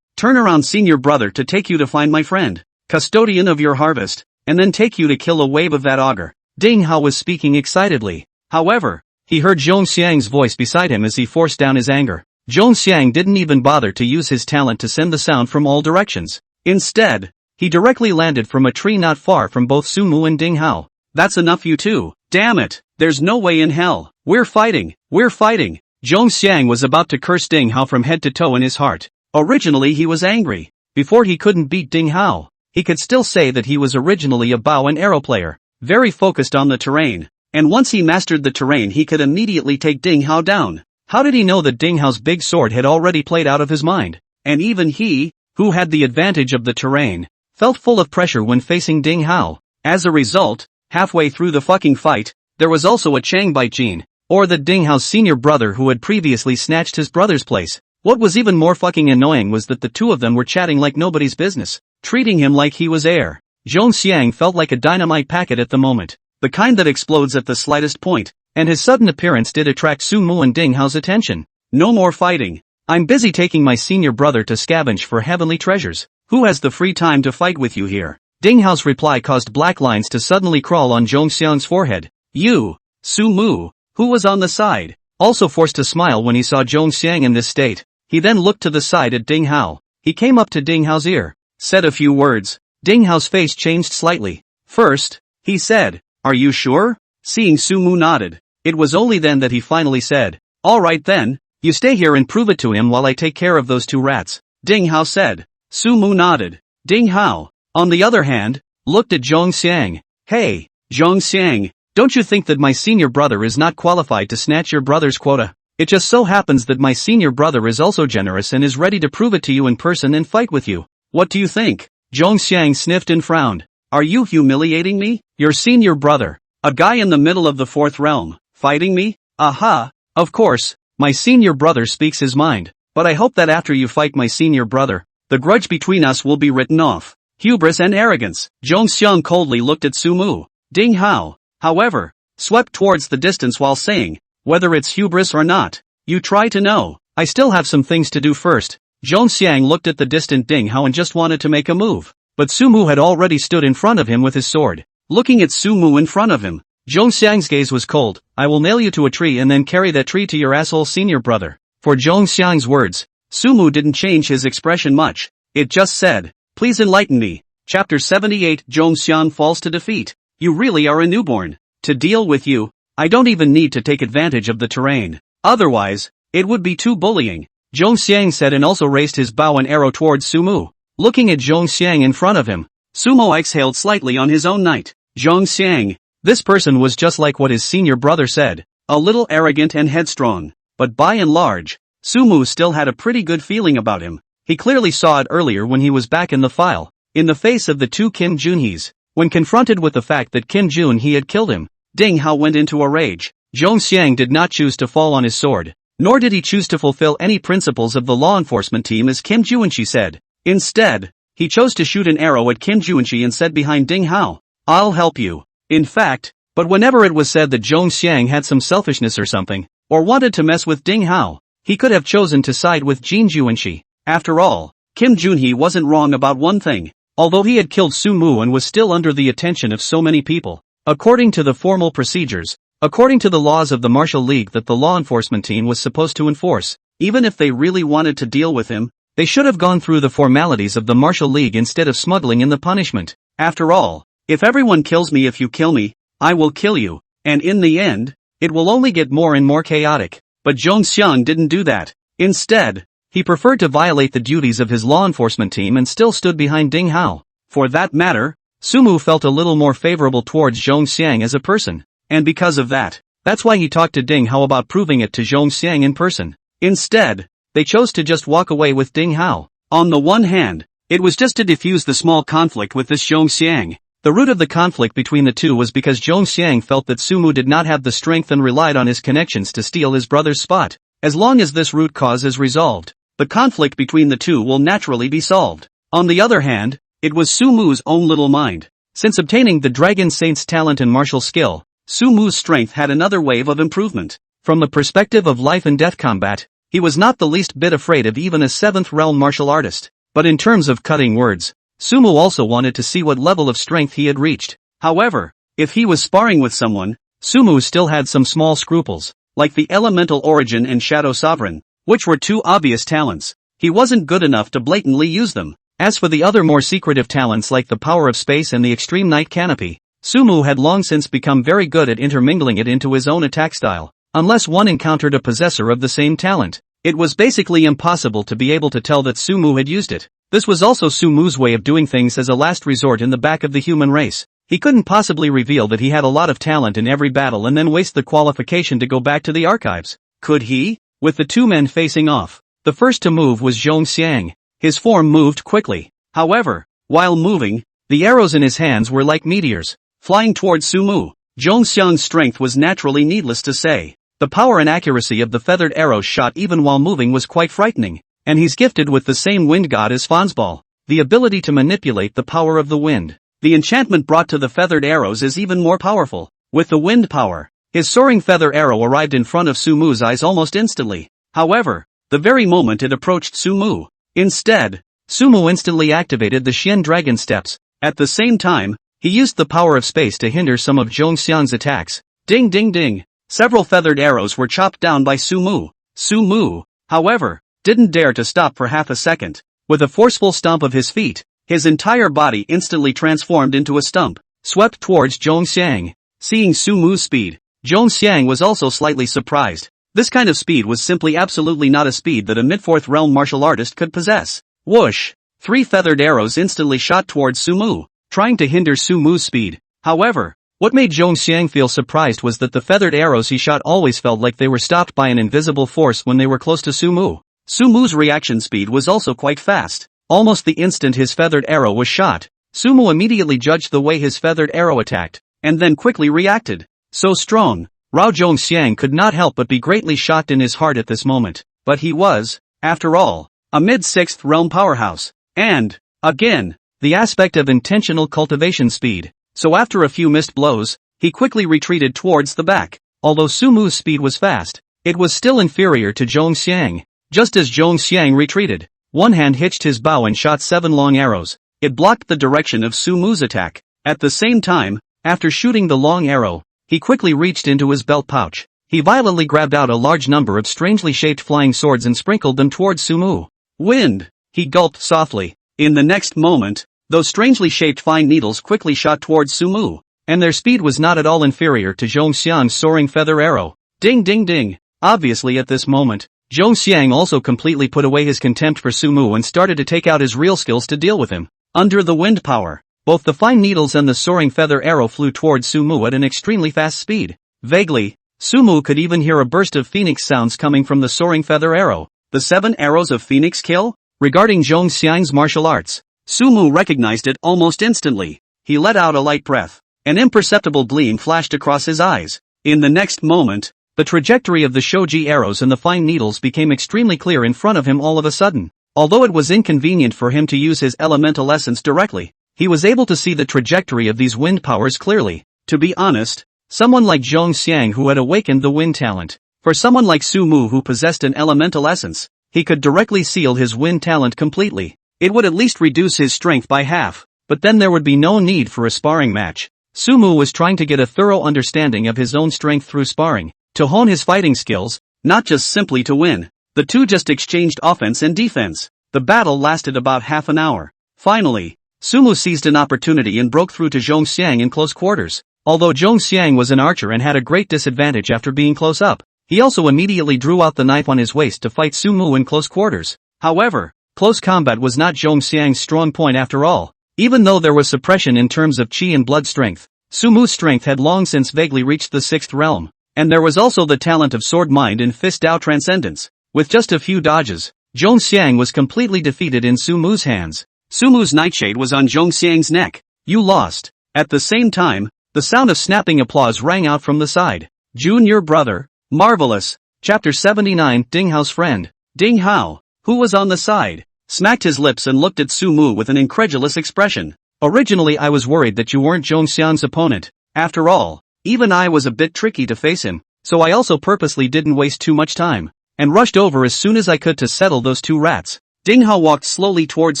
[SPEAKER 1] Turn around senior brother to take you to find my friend, custodian of your harvest, and then take you to kill a wave of that auger. Ding Hao was speaking excitedly. However, he heard Zhong Xiang's voice beside him as he forced down his anger. Zhong Xiang didn't even bother to use his talent to send the sound from all directions. Instead, he directly landed from a tree not far from both Sumu and Ding Hao. That's enough you two. Damn it. There's no way in hell. We're fighting. We're fighting. Zhong Xiang was about to curse Ding Hao from head to toe in his heart. Originally he was angry. Before he couldn't beat Ding Hao, he could still say that he was originally a bow and arrow player, very focused on the terrain, and once he mastered the terrain he could immediately take Ding Hao down. How did he know that Ding Hao's big sword had already played out of his mind? And even he, who had the advantage of the terrain, felt full of pressure when facing Ding Hao. As a result, halfway through the fucking fight, there was also a Chang Bai Jin, or the Ding Hao's senior brother who had previously snatched his brother's place. What was even more fucking annoying was that the two of them were chatting like nobody's business, treating him like he was air. Zhong Xiang felt like a dynamite packet at the moment, the kind that explodes at the slightest point, and his sudden appearance did attract Sumu and Ding Hao's attention. No more fighting. I'm busy taking my senior brother to scavenge for heavenly treasures. Who has the free time to fight with you here? Ding Hao's reply caused black lines to suddenly crawl on Zhong Xiang's forehead. You, Sumu, who was on the side, also forced to smile when he saw Zhong Xiang in this state. He then looked to the side at Ding Hao. He came up to Ding Hao's ear, said a few words. Ding Hao's face changed slightly. First, he said, "Are you sure?" Seeing Sumu nodded, it was only then that he finally said, "Alright then, you stay here and prove it to him while I take care of those 2 rats." Ding Hao said. Sumu nodded. Ding Hao, on the other hand, looked at Zhong Xiang. Hey, Zhong Xiang, don't you think that my senior brother is not qualified to snatch your brother's quota? It just so happens that my senior brother is also generous and is ready to prove it to you in person and fight with you. What do you think? Zhong Xiang sniffed and frowned. Are you humiliating me? Your senior brother, a guy in the middle of the 4th realm, fighting me? Aha! Of course, my senior brother speaks his mind, but I hope that after you fight my senior brother, the grudge between us will be written off. Hubris and arrogance. Zhong Xiang coldly looked at Sumu. Ding Hao, however, swept towards the distance while saying, whether it's hubris or not, you try to know. I still have some things to do first. Zhongxiang looked at the distant Ding Hao and just wanted to make a move. But Sumu had already stood in front of him with his sword. Looking at Sumu in front of him, Zhongxiang's gaze was cold. I will nail you to a tree and then carry that tree to your asshole senior brother. For Zhongxiang's words, Sumu didn't change his expression much. It just said, please enlighten me. Chapter 78 Zhongxiang falls to defeat. You really are a newborn. To deal with you, I don't even need to take advantage of the terrain. Otherwise, it would be too bullying. Zhongxiang said and also raised his bow and arrow towards Sumu. Looking at Zhongxiang in front of him, Sumu exhaled slightly on his own night. Zhongxiang. This person was just like what his senior brother said, a little arrogant and headstrong. But by and large, Sumu still had a pretty good feeling about him. He clearly saw it earlier when he was back in the file, in the face of the two Kim Junhees. When confronted with the fact that Kim Junhee had killed him, Ding Hao went into a rage. Zhongxiang did not choose to fall on his sword, nor did he choose to fulfill any principles of the law enforcement team as Kim Junhee said. Instead, he chose to shoot an arrow at Kim Junhee and said behind Ding Hao, I'll help you. In fact, but whenever it was said that Zhongxiang had some selfishness or something, or wanted to mess with Ding Hao, he could have chosen to side with Jin Junhee. After all, Kim Junhee wasn't wrong about one thing. Although he had killed Sumu and was still under the attention of so many people, according to the formal procedures, according to the laws of the martial league that the law enforcement team was supposed to enforce, even if they really wanted to deal with him, they should have gone through the formalities of the martial league instead of smuggling in the punishment. After all, if everyone kills me if you kill me, I will kill you, and in the end, it will only get more and more chaotic. But Zhongxiang didn't do that. Instead, he preferred to violate the duties of his law enforcement team and still stood behind Ding Hao. For that matter, Sumu felt a little more favorable towards Zhongxiang as a person, and because of that, that's why he talked to Ding Hao about proving it to Zhongxiang in person. Instead, they chose to just walk away with Ding Hao. On the one hand, it was just to defuse the small conflict with this Zhongxiang. The root of the conflict between the two was because Zhongxiang felt that Sumu did not have the strength and relied on his connections to steal his brother's spot. As long as this root cause is resolved, the conflict between the two will naturally be solved. On the other hand, it was Sumu's own little mind. Since obtaining the Dragon Saint's talent and martial skill, Sumu's strength had another wave of improvement. From the perspective of life and death combat, he was not the least bit afraid of even a 7th realm martial artist. But in terms of cutting words, Sumu also wanted to see what level of strength he had reached. However, if he was sparring with someone, Sumu still had some small scruples, like the Elemental Origin and Shadow Sovereign, which were two obvious talents. He wasn't good enough to blatantly use them. As for the other more secretive talents like the Power of Space and the Extreme Night Canopy, Sumu had long since become very good at intermingling it into his own attack style. Unless one encountered a possessor of the same talent, it was basically impossible to be able to tell that Sumu had used it. This was also Sumu's way of doing things as a last resort in the back of the human race. He couldn't possibly reveal that he had a lot of talent in every battle and then waste the qualification to go back to the archives. Could he? With the two men facing off, the first to move was Zhongxiang. His form moved quickly. However, while moving, the arrows in his hands were like meteors, flying towards Sumu. Zhongxiang's strength was naturally needless to say. The power and accuracy of the feathered arrows shot even while moving was quite frightening, and he's gifted with the same wind god as Fansball, the ability to manipulate the power of the wind. The enchantment brought to the feathered arrows is even more powerful. With the wind power, his soaring feather arrow arrived in front of Sumu's eyes almost instantly. However, the very moment it approached Sumu, instead, Sumu instantly activated the Xian Dragon Steps. At the same time, he used the Power of Space to hinder some of Zhongxiang's attacks. Ding ding ding! Several feathered arrows were chopped down by Sumu. Sumu, however, didn't dare to stop for half a second. With a forceful stomp of his feet, his entire body instantly transformed into a stump, swept towards Zhongxiang. Seeing Sumu's speed, Zhongxiang was also slightly surprised. This kind of speed was simply absolutely not a speed that a mid-4th realm martial artist could possess. Whoosh! 3 feathered arrows instantly shot towards Sumu, trying to hinder Sumu's speed. However, what made Zhongxiang feel surprised was that the feathered arrows he shot always felt like they were stopped by an invisible force when they were close to Sumu. Sumu's reaction speed was also quite fast. Almost the instant his feathered arrow was shot, Sumu immediately judged the way his feathered arrow attacked, and then quickly reacted. So strong, Rao Zhongxiang could not help but be greatly shocked in his heart at this moment. But he was, after all, a mid-6th realm powerhouse. And, again, the aspect of intentional cultivation speed. So after a few missed blows, he quickly retreated towards the back. Although Sumu's speed was fast, it was still inferior to Zhongxiang. Just as Zhongxiang retreated, One hand hitched his bow and shot 7 long arrows. It blocked the direction of Sumu's attack. At the same time, after shooting the long arrow, he quickly reached into his belt pouch. He violently grabbed out a large number of strangely shaped flying swords and sprinkled them towards Sumu. Wind! He gulped softly. In the next moment, those strangely shaped fine needles quickly shot towards Sumu, and their speed was not at all inferior to Zhongxiang's soaring feather arrow. Ding ding ding! Obviously at this moment, Zhongxiang also completely put away his contempt for Sumu and started to take out his real skills to deal with him. Under the wind power, both the fine needles and the soaring feather arrow flew towards Sumu at an extremely fast speed. Vaguely, Sumu could even hear a burst of phoenix sounds coming from the soaring feather arrow. The 7 arrows of phoenix kill? Regarding Zhongxiang's martial arts, Sumu recognized it almost instantly. He let out a light breath. An imperceptible gleam flashed across his eyes. In the next moment, the trajectory of the shoji arrows and the fine needles became extremely clear in front of him all of a sudden. Although it was inconvenient for him to use his elemental essence directly, he was able to see the trajectory of these wind powers clearly. To be honest, someone like Zhongxiang who had awakened the wind talent, for someone like Sumu who possessed an elemental essence, he could directly seal his wind talent completely. It would at least reduce his strength by half, but then there would be no need for a sparring match. Sumu was trying to get a thorough understanding of his own strength through sparring, to hone his fighting skills, not just simply to win. The two just exchanged offense and defense. The battle lasted about half an hour. Finally, Sumu seized an opportunity and broke through to Zhongxiang in close quarters. Although Zhongxiang was an archer and had a great disadvantage after being close up, he also immediately drew out the knife on his waist to fight Sumu in close quarters. However, close combat was not Zhongxiang's strong point after all. Even though there was suppression in terms of chi and blood strength, Sumu's strength had long since vaguely reached the 6th realm, and there was also the talent of sword mind and fist Dao transcendence. With just a few dodges, Zhongxiang was completely defeated in Sumu's hands. Sumu's nightshade was on Zhongxiang's neck. You lost. At the same time, the sound of snapping applause rang out from the side. Junior brother. Marvelous. Chapter 79. Ding Hao's friend. Ding Hao, who was on the side, smacked his lips and looked at Sumu with an incredulous expression. Originally I was worried that you weren't Zhongxiang's opponent. After all, even I was a bit tricky to face him, so I also purposely didn't waste too much time, and rushed over as soon as I could to settle those two rats. Ding Hao walked slowly towards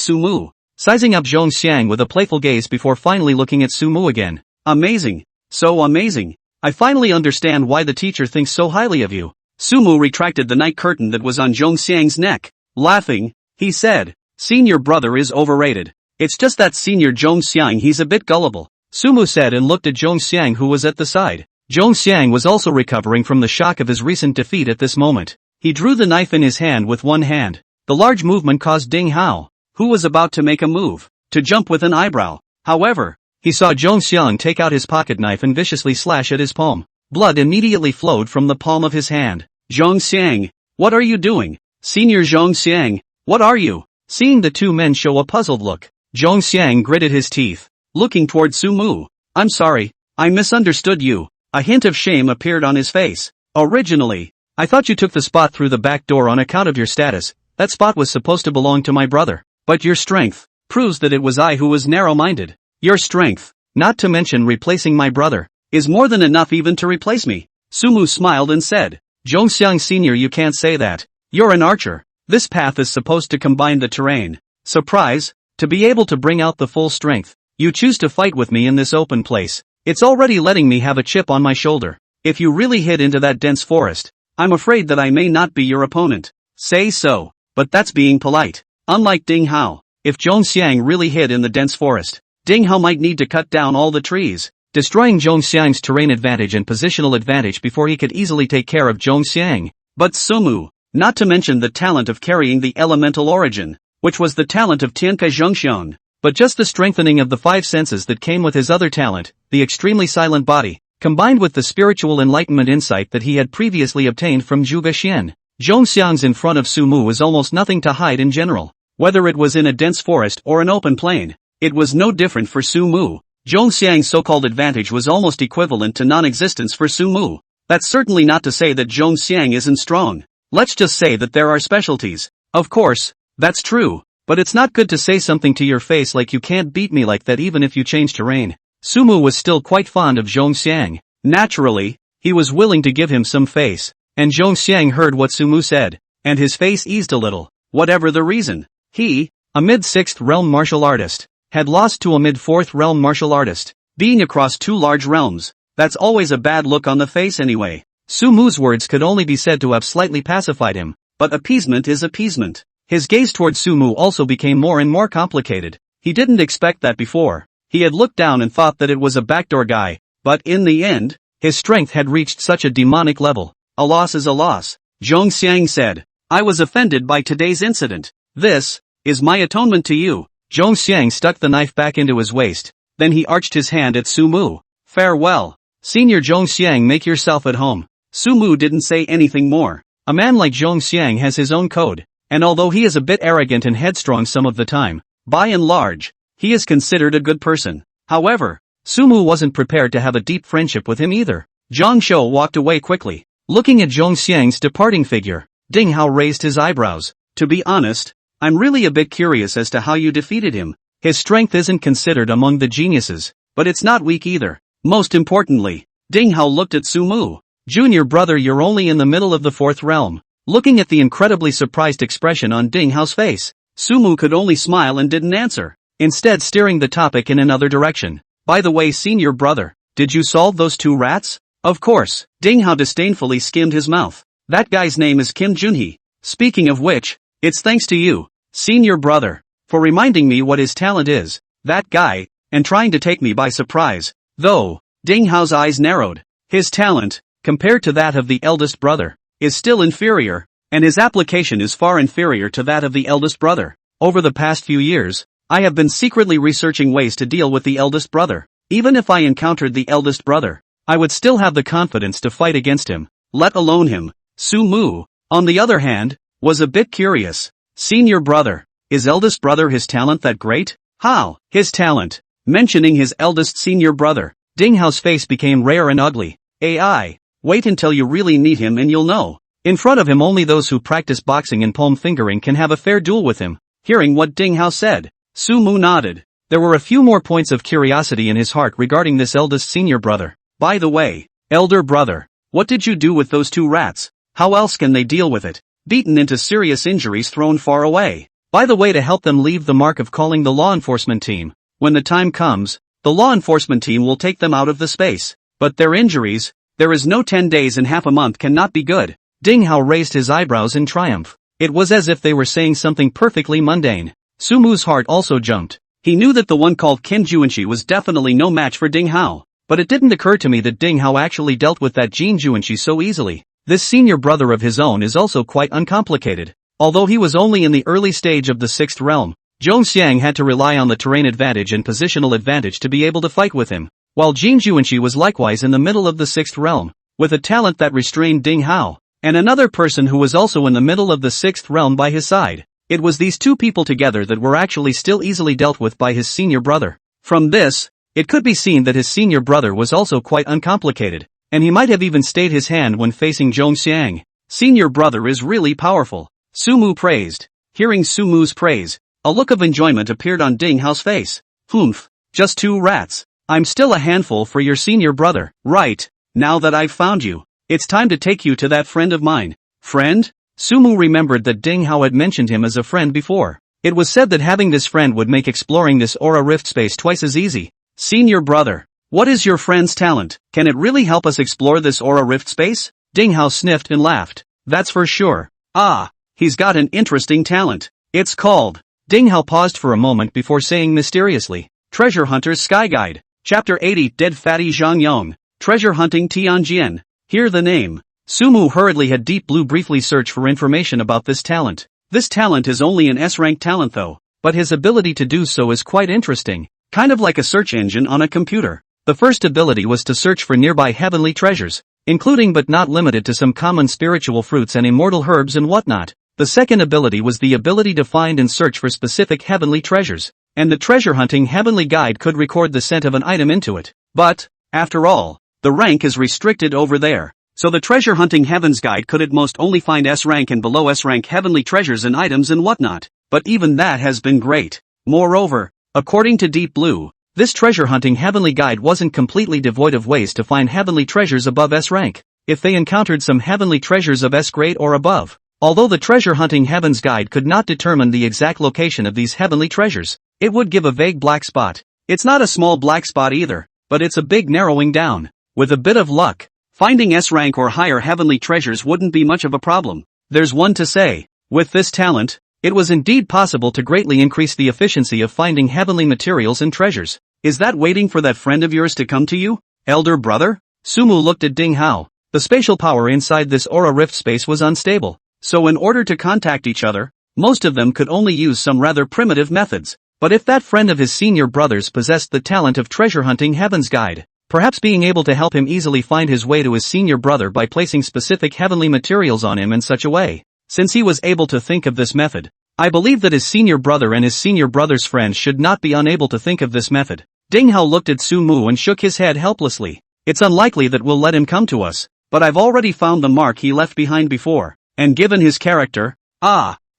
[SPEAKER 1] Sumu, sizing up Zhongxiang with a playful gaze before finally looking at Sumu again. Amazing. So amazing. I finally understand why the teacher thinks so highly of you. Sumu retracted the night curtain that was on Zhongxiang's neck. Laughing, he said, Senior brother is overrated. It's just that Senior Zhongxiang he's a bit gullible. Sumu said and looked at Zhongxiang who was at the side. Zhongxiang was also recovering from the shock of his recent defeat at this moment. He drew the knife in his hand with one hand. The large movement caused Ding Hao, who was about to make a move, to jump with an eyebrow. However, he saw Zhongxiang take out his pocket knife and viciously slash at his palm. Blood immediately flowed from the palm of his hand. Zhongxiang, what are you doing? Senior Zhongxiang, what are you? Seeing the two men show a puzzled look, Zhongxiang gritted his teeth, looking toward Sumu. I'm sorry, I misunderstood you. A hint of shame appeared on his face. Originally, I thought you took the spot through the back door on account of your status. That spot was supposed to belong to my brother. But your strength proves that it was I who was narrow-minded. Your strength, not to mention replacing my brother, is more than enough even to replace me. Sumu smiled and said, Zhongxiang Senior, you can't say that. You're an archer. This path is supposed to combine the terrain. Surprise, to be able to bring out the full strength. You choose to fight with me in this open place. It's already letting me have a chip on my shoulder. If you really hid into that dense forest, I'm afraid that I may not be your opponent. Say so, but that's being polite. Unlike Ding Hao, if Zhongxiang really hid in the dense forest, Ding Hao might need to cut down all the trees, destroying Zhongxiang's terrain advantage and positional advantage before he could easily take care of Zhongxiang. But Sumu, not to mention the talent of carrying the elemental origin, which was the talent of Tiankai Zhongxiang, but just the strengthening of the 5 senses that came with his other talent, the extremely silent body, combined with the spiritual enlightenment insight that he had previously obtained from Zhuge Xian. Zhongxiang's in front of Sumu was almost nothing to hide in general. Whether it was in a dense forest or an open plain, it was no different for Sumu. Zhongxiang's so-called advantage was almost equivalent to non-existence for Sumu. That's certainly not to say that Zhongxiang isn't strong. Let's just say that there are specialties. Of course, that's true, but it's not good to say something to your face like you can't beat me like that even if you change terrain. Sumu was still quite fond of Zhongxiang. Naturally, he was willing to give him some face, and Zhongxiang heard what Sumu said, and his face eased a little. Whatever the reason, He, a mid-6th realm martial artist, had lost to a mid-4th realm martial artist. Being across two large realms, that's always a bad look on the face anyway. Sumu's words could only be said to have slightly pacified him, but appeasement is appeasement. His gaze toward Sumu also became more and more complicated. He didn't expect that before. He had looked down and thought that it was a backdoor guy, but in the end, his strength had reached such a demonic level. A loss is a loss, Zhong Xiang said. I was offended by today's incident. This is my atonement to you. Zhong Xiang stuck the knife back into his waist, then he arched his hand at Sumu. Farewell. Senior Zhong Xiang, make yourself at home. Sumu didn't say anything more. A man like Zhong Xiang has his own code, and although he is a bit arrogant and headstrong some of the time, by and large, he is considered a good person. However, Sumu wasn't prepared to have a deep friendship with him either. Zhang Shou walked away quickly. Looking at Zhong Xiang's departing figure, Ding Hao raised his eyebrows. To be honest, I'm really a bit curious as to how you defeated him. His strength isn't considered among the geniuses, but it's not weak either. Most importantly, Ding Hao looked at Sumu. Junior brother, you're only in the middle of the 4th realm. Looking at the incredibly surprised expression on Ding Hao's face, Sumu could only smile and didn't answer, instead steering the topic in another direction. By the way, senior brother, did you solve those 2 rats? Of course. Ding Hao disdainfully skimmed his mouth. That guy's name is Kim Junhee. Speaking of which, it's thanks to you, senior brother, for reminding me what his talent is. That guy, and trying to take me by surprise. Though, Ding Hao's eyes narrowed. His talent, compared to that of the eldest brother, is still inferior, and his application is far inferior to that of the eldest brother. Over the past few years, I have been secretly researching ways to deal with the eldest brother. Even if I encountered the eldest brother, I would still have the confidence to fight against him, let alone him. Sumu, on the other hand, was a bit curious. Senior brother, is eldest brother his talent that great? How? His talent. Mentioning his eldest senior brother, Ding Hao's face became rare and ugly. AI. Wait until you really meet him and you'll know. In front of him only those who practice boxing and palm fingering can have a fair duel with him. Hearing what Ding Hao said, Sumu nodded. There were a few more points of curiosity in his heart regarding this eldest senior brother. By the way, elder brother, what did you do with those 2 rats? How else can they deal with it? Beaten into serious injuries, thrown far away. By the way, to help them leave the mark of calling the law enforcement team. When the time comes, the law enforcement team will take them out of the space. But their injuries, there is no 10 days and half a month cannot be good. Ding Hao raised his eyebrows in triumph. It was as if they were saying something perfectly mundane. Sumu's heart also jumped. He knew that the one called Kim Juanchi was definitely no match for Ding Hao. But it didn't occur to me that Ding Hao actually dealt with that Jin Juanchi so easily. This senior brother of his own is also quite uncomplicated. Although he was only in the early stage of the 6th realm, Zhong Xiang had to rely on the terrain advantage and positional advantage to be able to fight with him. While Jin Juanchi was likewise in the middle of the 6th realm, with a talent that restrained Ding Hao, and another person who was also in the middle of the 6th realm by his side. It was these 2 people together that were actually still easily dealt with by his senior brother. From this, it could be seen that his senior brother was also quite uncomplicated, and he might have even stayed his hand when facing Zhong Xiang. Senior brother is really powerful, Sumu praised. Hearing Sumu's praise, a look of enjoyment appeared on Ding Hao's face. Humph, just 2 rats. I'm still a handful for your senior brother. Right, now that I've found you, it's time to take you to that friend of mine. Friend? Sumu remembered that Ding Hao had mentioned him as a friend before. It was said that having this friend would make exploring this aura rift space twice as easy. Senior brother, what is your friend's talent? Can it really help us explore this aura rift space? Ding Hao sniffed and laughed. That's for sure. Ah, he's got an interesting talent. It's called. Ding Hao paused for a moment before saying mysteriously, Treasure Hunter's Sky Guide. Chapter 80 Dead Fatty Zhang Yong. Treasure Hunting Tianjian. Hear the name. Sumu hurriedly had Deep Blue briefly search for information about this talent. This talent is only an S-rank talent though, but his ability to do so is quite interesting, kind of like a search engine on a computer. The first ability was to search for nearby heavenly treasures, including but not limited to some common spiritual fruits and immortal herbs and whatnot. The second ability was the ability to find and search for specific heavenly treasures, and the treasure hunting heavenly guide could record the scent of an item into it. But, after all, the rank is restricted over there. So the treasure hunting heavens guide could at most only find S-rank and below S-rank heavenly treasures and items and whatnot, but even that has been great. Moreover, according to Deep Blue, this treasure hunting heavenly guide wasn't completely devoid of ways to find heavenly treasures above S-rank, if they encountered some heavenly treasures of S-grade or above. Although the treasure hunting heavens guide could not determine the exact location of these heavenly treasures, it would give a vague black spot. It's not a small black spot either, but it's a big narrowing down. With a bit of luck, finding S-rank or higher heavenly treasures wouldn't be much of a problem. There's one to say. With this talent, it was indeed possible to greatly increase the efficiency of finding heavenly materials and treasures. Is that waiting for that friend of yours to come to you, elder brother? Sumu looked at Ding Hao. The spatial power inside this aura rift space was unstable, so in order to contact each other, most of them could only use some rather primitive methods. But if that friend of his senior brother's possessed the talent of treasure hunting heaven's guide, perhaps being able to help him easily find his way to his senior brother by placing specific heavenly materials on him in such a way. Since he was able to think of this method, I believe that his senior brother and his senior brother's friends should not be unable to think of this method. Ding Hao looked at Su Mu and shook his head helplessly. It's unlikely that we'll let him come to us, but I've already found the mark he left behind before, and given his character,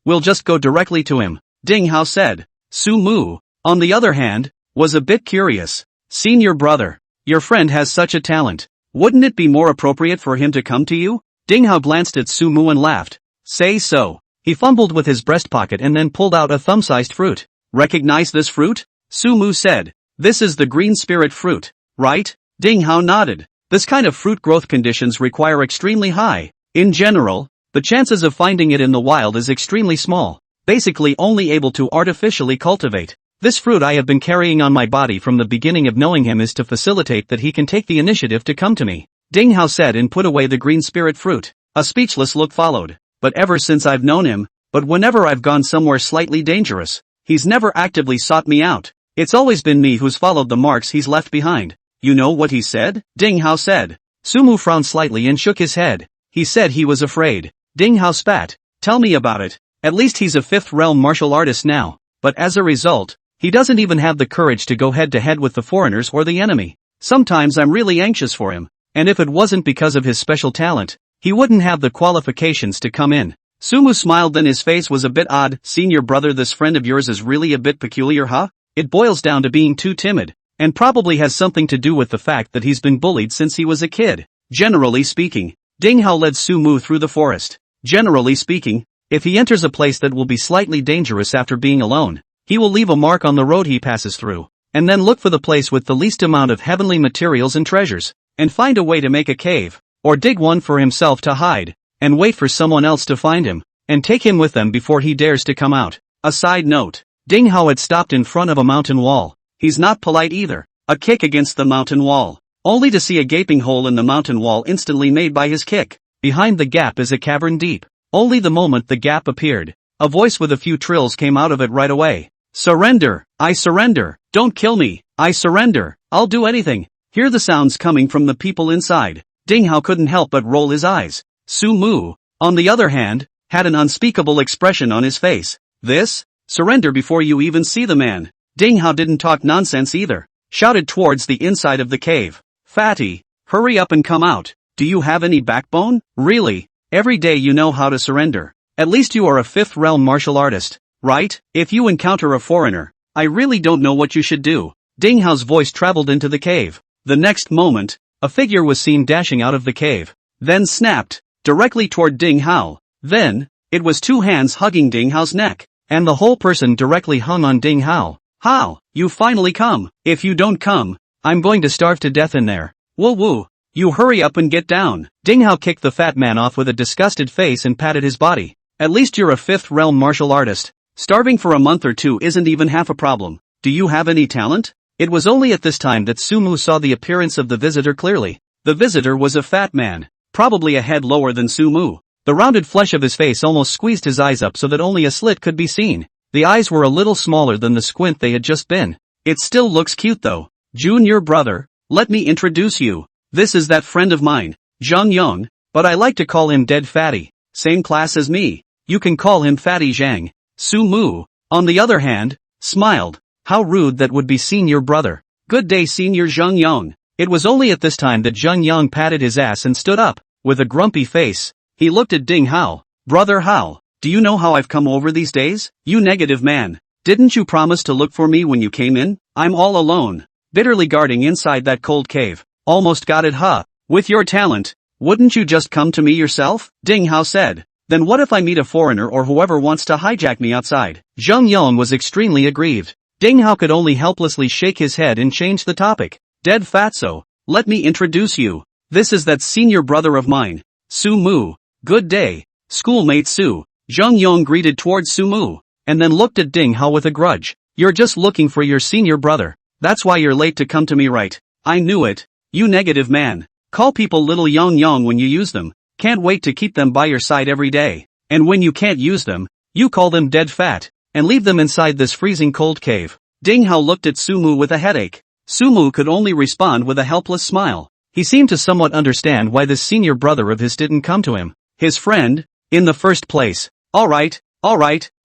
[SPEAKER 1] we'll just go directly to him, Ding Hao said. Su Mu, on the other hand, was a bit curious. Senior brother, your friend has such a talent. Wouldn't it be more appropriate for him to come to you? Ding Hao glanced at Su Mu and laughed. Say so. He fumbled with his breast pocket and then pulled out a thumb-sized fruit. Recognize this fruit? Su Mu said. This is the green spirit fruit, right? Ding Hao nodded. This kind of fruit growth conditions require extremely high. In general, the chances of finding it in the wild is extremely small. Basically only able to artificially cultivate. This fruit I have been carrying on my body from the beginning of knowing him is to facilitate that he can take the initiative to come to me, Ding Hao said and put away the green spirit fruit. A speechless look followed. But ever since I've known him, but whenever I've gone somewhere slightly dangerous, he's never actively sought me out. It's always been me who's followed the marks he's left behind. You know what he said? Ding Hao said. Sumu frowned slightly and shook his head. He said he was afraid. Ding Hao spat. Tell me about it. At least he's a 5th realm martial artist now, but as a result, he doesn't even have the courage to go head to head with the foreigners or the enemy. Sometimes I'm really anxious for him, and if it wasn't because of his special talent, he wouldn't have the qualifications to come in. Sumu smiled, then his face was a bit odd. Senior brother, this friend of yours is really a bit peculiar, huh? It boils down to being too timid, and probably has something to do with the fact that he's been bullied since he was a kid. Generally speaking, Ding Hao led Sumu through the forest. Generally speaking, if he enters a place that will be slightly dangerous after being alone, he will leave a mark on the road he passes through, and then look for the place with the least amount of heavenly materials and treasures, and find a way to make a cave, or dig one for himself to hide, and wait for someone else to find him, and take him with them before he dares to come out. A side note, Ding Hao had stopped in front of a mountain wall. He's not polite either. A kick against the mountain wall, only to see a gaping hole in the mountain wall instantly made by his kick. Behind the gap is a cavern deep. Only the moment the gap appeared, a voice with a few trills came out of it right away. Surrender! I surrender! Don't kill me! I surrender! I'll do anything! Hear the sounds coming from the people inside. Ding Hao couldn't help but roll his eyes. Su Mu, on the other hand, had an unspeakable expression on his face. This? Surrender before you even see the man. Ding Hao didn't talk nonsense either. Shouted towards the inside of the cave. Fatty, hurry up and come out. Do you have any backbone? Really? Every day you know how to surrender. At least you are a 5th realm martial artist, right? If you encounter a foreigner, I really don't know what you should do. Ding Hao's voice traveled into the cave. The next moment, a figure was seen dashing out of the cave, then snapped, directly toward Ding Hao. Then, it was 2 hands hugging Ding Hao's neck, and the whole person directly hung on Ding Hao. How? You finally come. If you don't come, I'm going to starve to death in there. Woo woo. You hurry up and get down. Ding Hao kicked the fat man off with a disgusted face and patted his body. At least you're a 5th realm martial artist. Starving for a month or 2 isn't even half a problem. Do you have any talent? It was only at this time that Sumu saw the appearance of the visitor clearly. The visitor was a fat man, probably a head lower than Sumu. The rounded flesh of his face almost squeezed his eyes up so that only a slit could be seen. The eyes were a little smaller than the squint they had just been. It still looks cute though. Junior brother, let me introduce you. This is that friend of mine, Zhang Yang, but I like to call him Dead Fatty. Same class as me. You can call him Fatty Zhang. Su Mu, on the other hand, smiled. How rude that would be, senior brother. Good day, senior Zhang Yang. It was only at this time that Zhang Yang patted his ass and stood up. With a grumpy face, he looked at Ding Hao. Brother Hao, do you know how I've come over these days? You negative man. Didn't you promise to look for me when you came in? I'm all alone, bitterly guarding inside that cold cave. Almost got it, huh? With your talent, wouldn't you just come to me yourself? Ding Hao said. Then what if I meet a foreigner or whoever wants to hijack me outside? Zheng Yang was extremely aggrieved. Ding Hao could only helplessly shake his head and change the topic. Dead fatso, let me introduce you. This is that senior brother of mine, Su Mu. Good day, schoolmate Su. Zheng Yang greeted towards Su Mu, and then looked at Ding Hao with a grudge. You're just looking for your senior brother. That's why you're late to come to me, right? I knew it. You negative man. Call people little Yang when you use them. Can't wait to keep them by your side every day. And when you can't use them, you call them dead fat, and leave them inside this freezing cold cave. Ding Hao looked at Su Mu with a headache. Su Mu could only respond with a helpless smile. He seemed to somewhat understand why this senior brother of his didn't come to him. His friend, in the first place. Alright,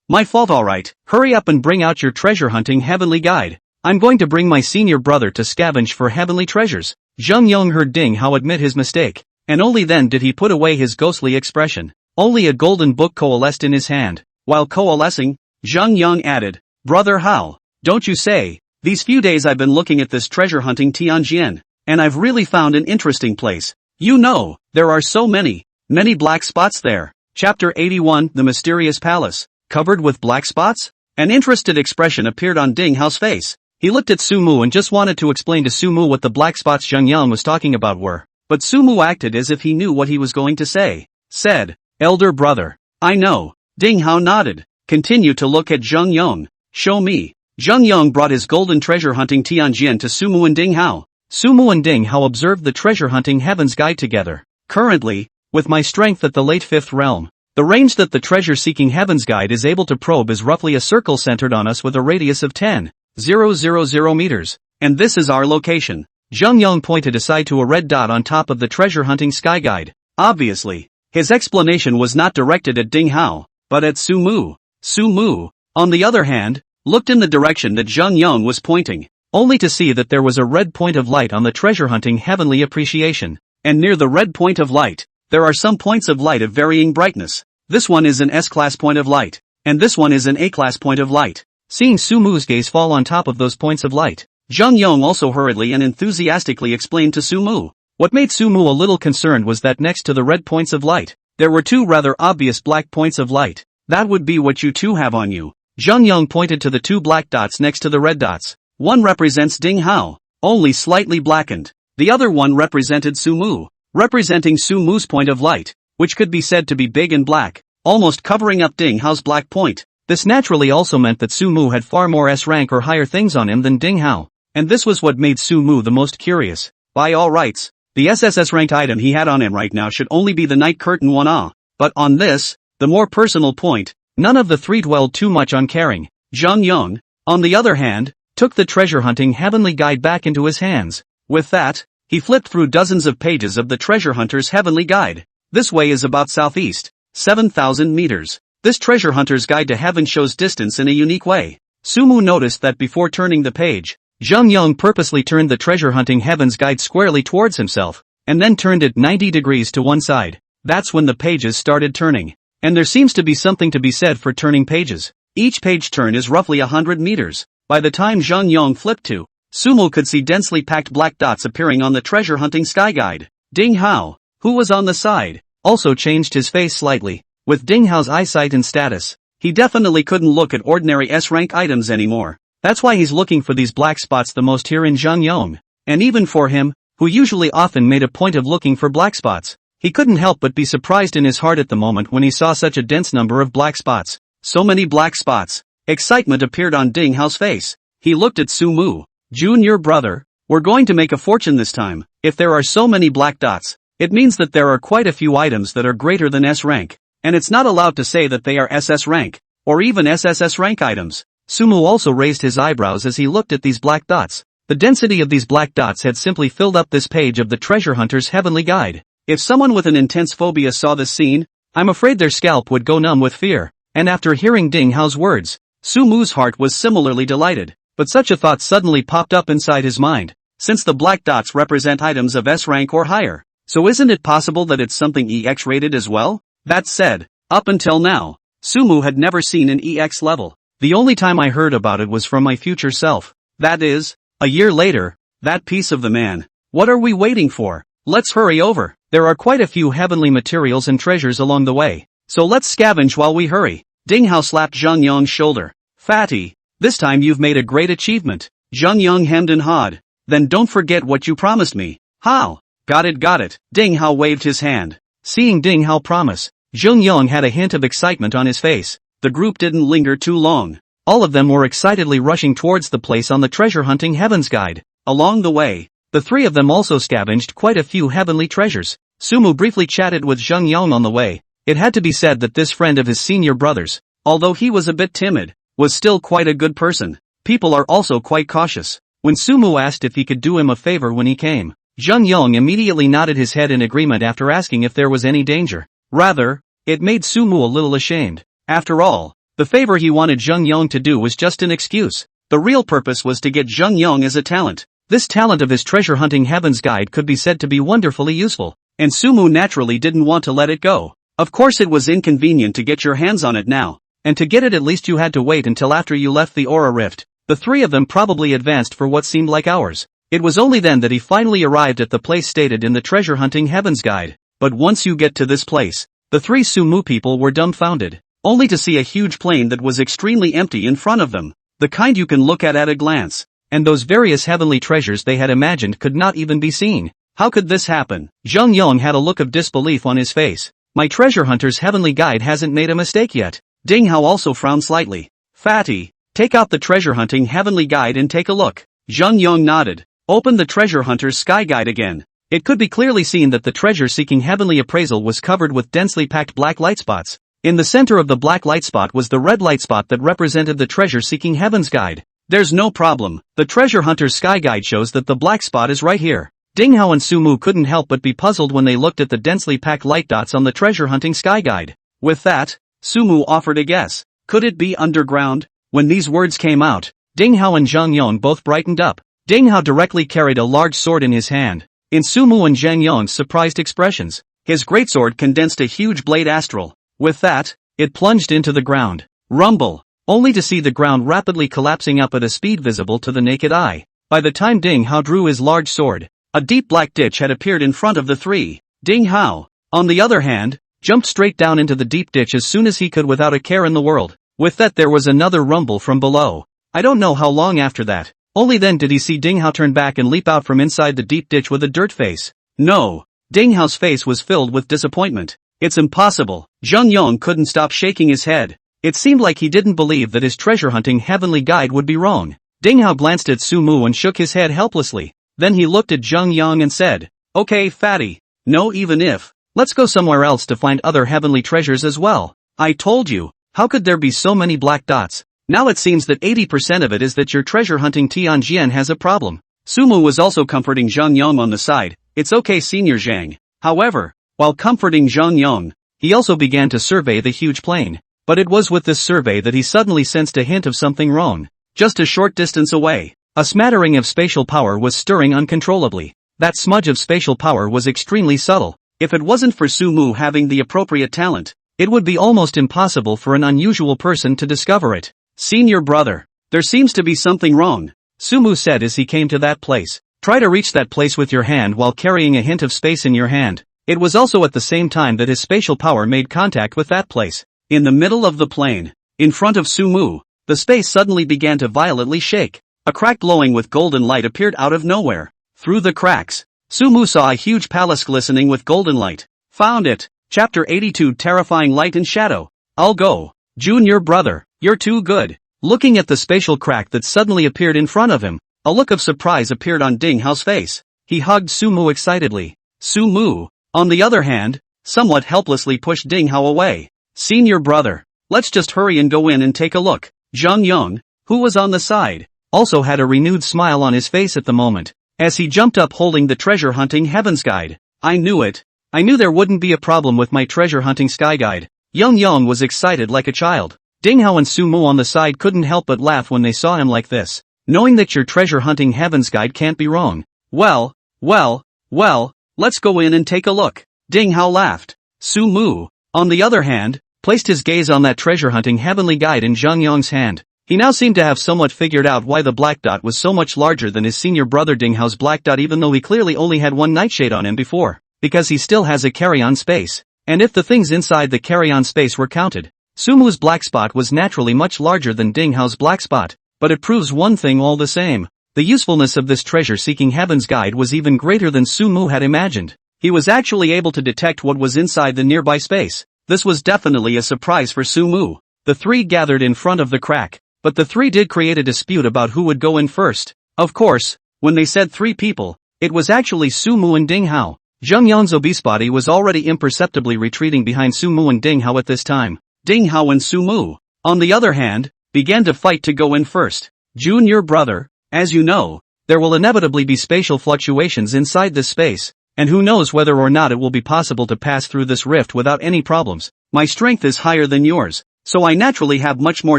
[SPEAKER 1] my fault alright. Hurry up and bring out your treasure hunting heavenly guide. I'm going to bring my senior brother to scavenge for heavenly treasures. Zheng Yang heard Ding Hao admit his mistake, and only then did he put away his ghostly expression. Only a golden book coalesced in his hand. While coalescing, Zheng Yang added, Brother Hao, don't you say, these few days I've been looking at this treasure hunting Tianjin, and I've really found an interesting place. You know, there are so many black spots there. Chapter 81, The Mysterious Palace. Covered with black spots? An interested expression appeared on Ding Hao's face. He looked at Su Mu and just wanted to explain to Su Mu what the black spots Zheng Yang was talking about were. But Su Mu acted as if he knew what he was going to say. Said, Elder brother. I know. Ding Hao nodded. Continue to look at Zheng Yang. Show me. Zheng Yang brought his golden treasure hunting Tianjin to Su Mu and Ding Hao. Su Mu and Ding Hao observed the treasure hunting heavens guide together. Currently, with my strength at the late 5th realm, the range that the treasure-seeking heavens guide is able to probe is roughly a circle centered on us with a radius of 10,000 meters. And this is our location. Zheng Yang pointed aside to a red dot on top of the treasure-hunting sky guide. Obviously, his explanation was not directed at Ding Hao, but at Su Mu. Su Mu, on the other hand, looked in the direction that Zheng Yang was pointing, only to see that there was a red point of light on the treasure-hunting heavenly appreciation. And near the red point of light, there are some points of light of varying brightness. This one is an S-class point of light, and this one is an A-class point of light. Seeing Su Mu's gaze fall on top of those points of light, Zheng Yang also hurriedly and enthusiastically explained to Su Mu. What made Su Mu a little concerned was that next to the red points of light, there were two rather obvious black points of light. That would be what you two have on you. Zheng Yang pointed to the two black dots next to the red dots. One represents Ding Hao, only slightly blackened. The other one represented Su Mu, representing Su Mu's point of light, which could be said to be big and black, almost covering up Ding Hao's black point. This naturally also meant that Su Mu had far more S rank or higher things on him than Ding Hao, and this was what made Su Mu the most curious. By all rights, the SSS ranked item he had on him right now should only be the Night Curtain 1A, but on this, the more personal point, none of the three dwelled too much on caring. Zheng Yang, on the other hand, took the treasure-hunting heavenly guide back into his hands. With that, he flipped through dozens of pages of the treasure hunter's heavenly guide. This way is about southeast, 7,000 meters. This treasure hunter's guide to heaven shows distance in a unique way. Su Mu noticed that before turning the page, Zheng Yang purposely turned the treasure hunting heavens guide squarely towards himself, and then turned it 90 degrees to one side. That's when the pages started turning. And there seems to be something to be said for turning pages. Each page turn is roughly 100 meters. By the time Zheng Yang flipped to, Su Mu could see densely packed black dots appearing on the treasure hunting sky guide. Ding Hao, who was on the side, also changed his face slightly. With Ding Hao's eyesight and status, he definitely couldn't look at ordinary S-rank items anymore. That's why he's looking for these black spots the most here in Zheng Yang. And even for him, who usually often made a point of looking for black spots, he couldn't help but be surprised in his heart at the moment when he saw such a dense number of black spots. So many black spots. Excitement appeared on Ding Hao's face. He looked at Su Mu. Junior brother, we're going to make a fortune this time. If there are so many black dots, it means that there are quite a few items that are greater than S rank. And it's not allowed to say that they are SS rank, or even SSS rank items. Su Mu also raised his eyebrows as he looked at these black dots. The density of these black dots had simply filled up this page of the treasure hunter's heavenly guide. If someone with an intense phobia saw this scene, I'm afraid their scalp would go numb with fear. And after hearing Ding Hao's words, Su Mu's heart was similarly delighted. But such a thought suddenly popped up inside his mind. Since the black dots represent items of S rank or higher, so isn't it possible that it's something EX rated as well? That said, up until now, Su Mu had never seen an EX level. The only time I heard about it was from my future self. That is, a year later, that piece of the man. What are we waiting for? Let's hurry over. There are quite a few heavenly materials and treasures along the way. so let's scavenge while we hurry. Ding Hao slapped Zhang Yong's shoulder. Fatty, this time you've made a great achievement. Zhang Yong hemmed and hawed. Then don't forget what you promised me. How? Got it. Ding Hao waved his hand. Seeing Ding Hao promise, Zhang Yong had a hint of excitement on his face. The group didn't linger too long. All of them were excitedly rushing towards the place on the treasure hunting heavens guide. Along the way, the three of them also scavenged quite a few heavenly treasures. Sumu briefly chatted with Zhang Yong on the way. It had to be said that this friend of his senior brother's, although he was a bit timid, was still quite a good person. People are also quite cautious. When Sumu asked if he could do him a favor when he came, Zhang Yong immediately nodded his head in agreement after asking if there was any danger. Rather, it made Sumu a little ashamed. After all, the favor he wanted Zhang Yong to do was just an excuse. The real purpose was to get Zhang Yong as a talent. This talent of his treasure hunting heavens guide could be said to be wonderfully useful, and Sumu naturally didn't want to let it go. Of course it was inconvenient to get your hands on it now, and to get it at least you had to wait until after you left the Aura Rift. The three of them probably advanced for what seemed like hours. It was only then that he finally arrived at the place stated in the treasure hunting heavens guide. But once you get to this place, the three Sumu people were dumbfounded, only to see a huge plain that was extremely empty in front of them, the kind you can look at a glance, and those various heavenly treasures they had imagined could not even be seen. How could this happen? Zhang Yong had a look of disbelief on his face. My treasure hunter's heavenly guide hasn't made a mistake yet. Ding Hao also frowned slightly. Fatty, take out the treasure hunting heavenly guide and take a look. Zhang Yong nodded. Open the treasure hunter's sky guide again. It could be clearly seen that the treasure-seeking heavenly appraisal was covered with densely packed black light spots. In the center of the black light spot was the red light spot that represented the treasure-seeking heavens guide. There's no problem. The treasure hunter's sky guide shows that the black spot is right here. Ding Hao and Sumu couldn't help but be puzzled when they looked at the densely packed light dots on the treasure hunting sky guide. With that, Sumu offered a guess. Could it be underground? When these words came out, Ding Hao and Zhang Yong both brightened up. Ding Hao directly carried a large sword in his hand. In Sumu and Zhang Yong's surprised expressions, his greatsword condensed a huge blade astral. With that, it plunged into the ground. Rumble, only to see the ground rapidly collapsing up at a speed visible to the naked eye. By the time Ding Hao drew his large sword, a deep black ditch had appeared in front of the three. Ding Hao, on the other hand, jumped straight down into the deep ditch as soon as he could without a care in the world. With that there was another rumble from below. I don't know how long after that. Only then did he see Ding Hao turn back and leap out from inside the deep ditch with a dirt face. No. Ding Hao's face was filled with disappointment. It's impossible. Zhang Yong couldn't stop shaking his head. It seemed like he didn't believe that his treasure hunting heavenly guide would be wrong. Ding Hao glanced at Sumu and shook his head helplessly. Then he looked at Zhang Yong and said, "Okay, fatty. No, even if. Let's go somewhere else to find other heavenly treasures as well. I told you, how could there be so many black dots? Now it seems that 80% of it is that your treasure hunting Tianjian has a problem." Sumu was also comforting Zhang Yong on the side. "It's okay, Senior Zhang." However, while comforting Zhang Yong, he also began to survey the huge plain. But it was with this survey that he suddenly sensed a hint of something wrong. Just a short distance away, a smattering of spatial power was stirring uncontrollably. That smudge of spatial power was extremely subtle. If it wasn't for Sumu having the appropriate talent, it would be almost impossible for an unusual person to discover it. "Senior brother, there seems to be something wrong," Sumu said as he came to that place. "Try to reach that place with your hand while carrying a hint of space in your hand." It was also at the same time that his spatial power made contact with that place. In the middle of the plain, in front of Sumu, the space suddenly began to violently shake. A crack glowing with golden light appeared out of nowhere. Through the cracks, Sumu saw a huge palace glistening with golden light. Found it. Chapter 82, Terrifying Light and Shadow. I'll go. Junior brother, you're too good. Looking at the spatial crack that suddenly appeared in front of him, a look of surprise appeared on Ding Hao's face. He hugged Sumu excitedly. Sumu, on the other hand, somewhat helplessly pushed Ding Hao away. "Senior brother, let's just hurry and go in and take a look." Zhang Yong, who was on the side, also had a renewed smile on his face at the moment, as he jumped up holding the treasure hunting heavens guide. "I knew it. I knew there wouldn't be a problem with my treasure hunting sky guide." Zhang Yong was excited like a child. Ding Hao and Sumu on the side couldn't help but laugh when they saw him like this. "Knowing that your treasure hunting heavens guide can't be wrong. Well, let's go in and take a look." Ding Hao laughed. Sumu, on the other hand, placed his gaze on that treasure hunting heavenly guide in Zhang Yong's hand. He now seemed to have somewhat figured out why the black dot was so much larger than his senior brother Ding Hao's black dot, even though he clearly only had one nightshade on him before, because he still has a carry-on space. And if the things inside the carry-on space were counted, Sumu's black spot was naturally much larger than Ding Hao's black spot, but it proves one thing all the same. The usefulness of this treasure-seeking heaven's guide was even greater than Sumu had imagined. He was actually able to detect what was inside the nearby space. This was definitely a surprise for Sumu. The three gathered in front of the crack, but the three did create a dispute about who would go in first. Of course, when they said 3 people, it was actually Sumu and Ding Hao. Zheng Yang's obese body was already imperceptibly retreating behind Sumu and Ding Hao at this time. Ding Hao and Sumu, on the other hand, began to fight to go in first. Junior brother, as you know, there will inevitably be spatial fluctuations inside this space, and who knows whether or not it will be possible to pass through this rift without any problems. My strength is higher than yours, so I naturally have much more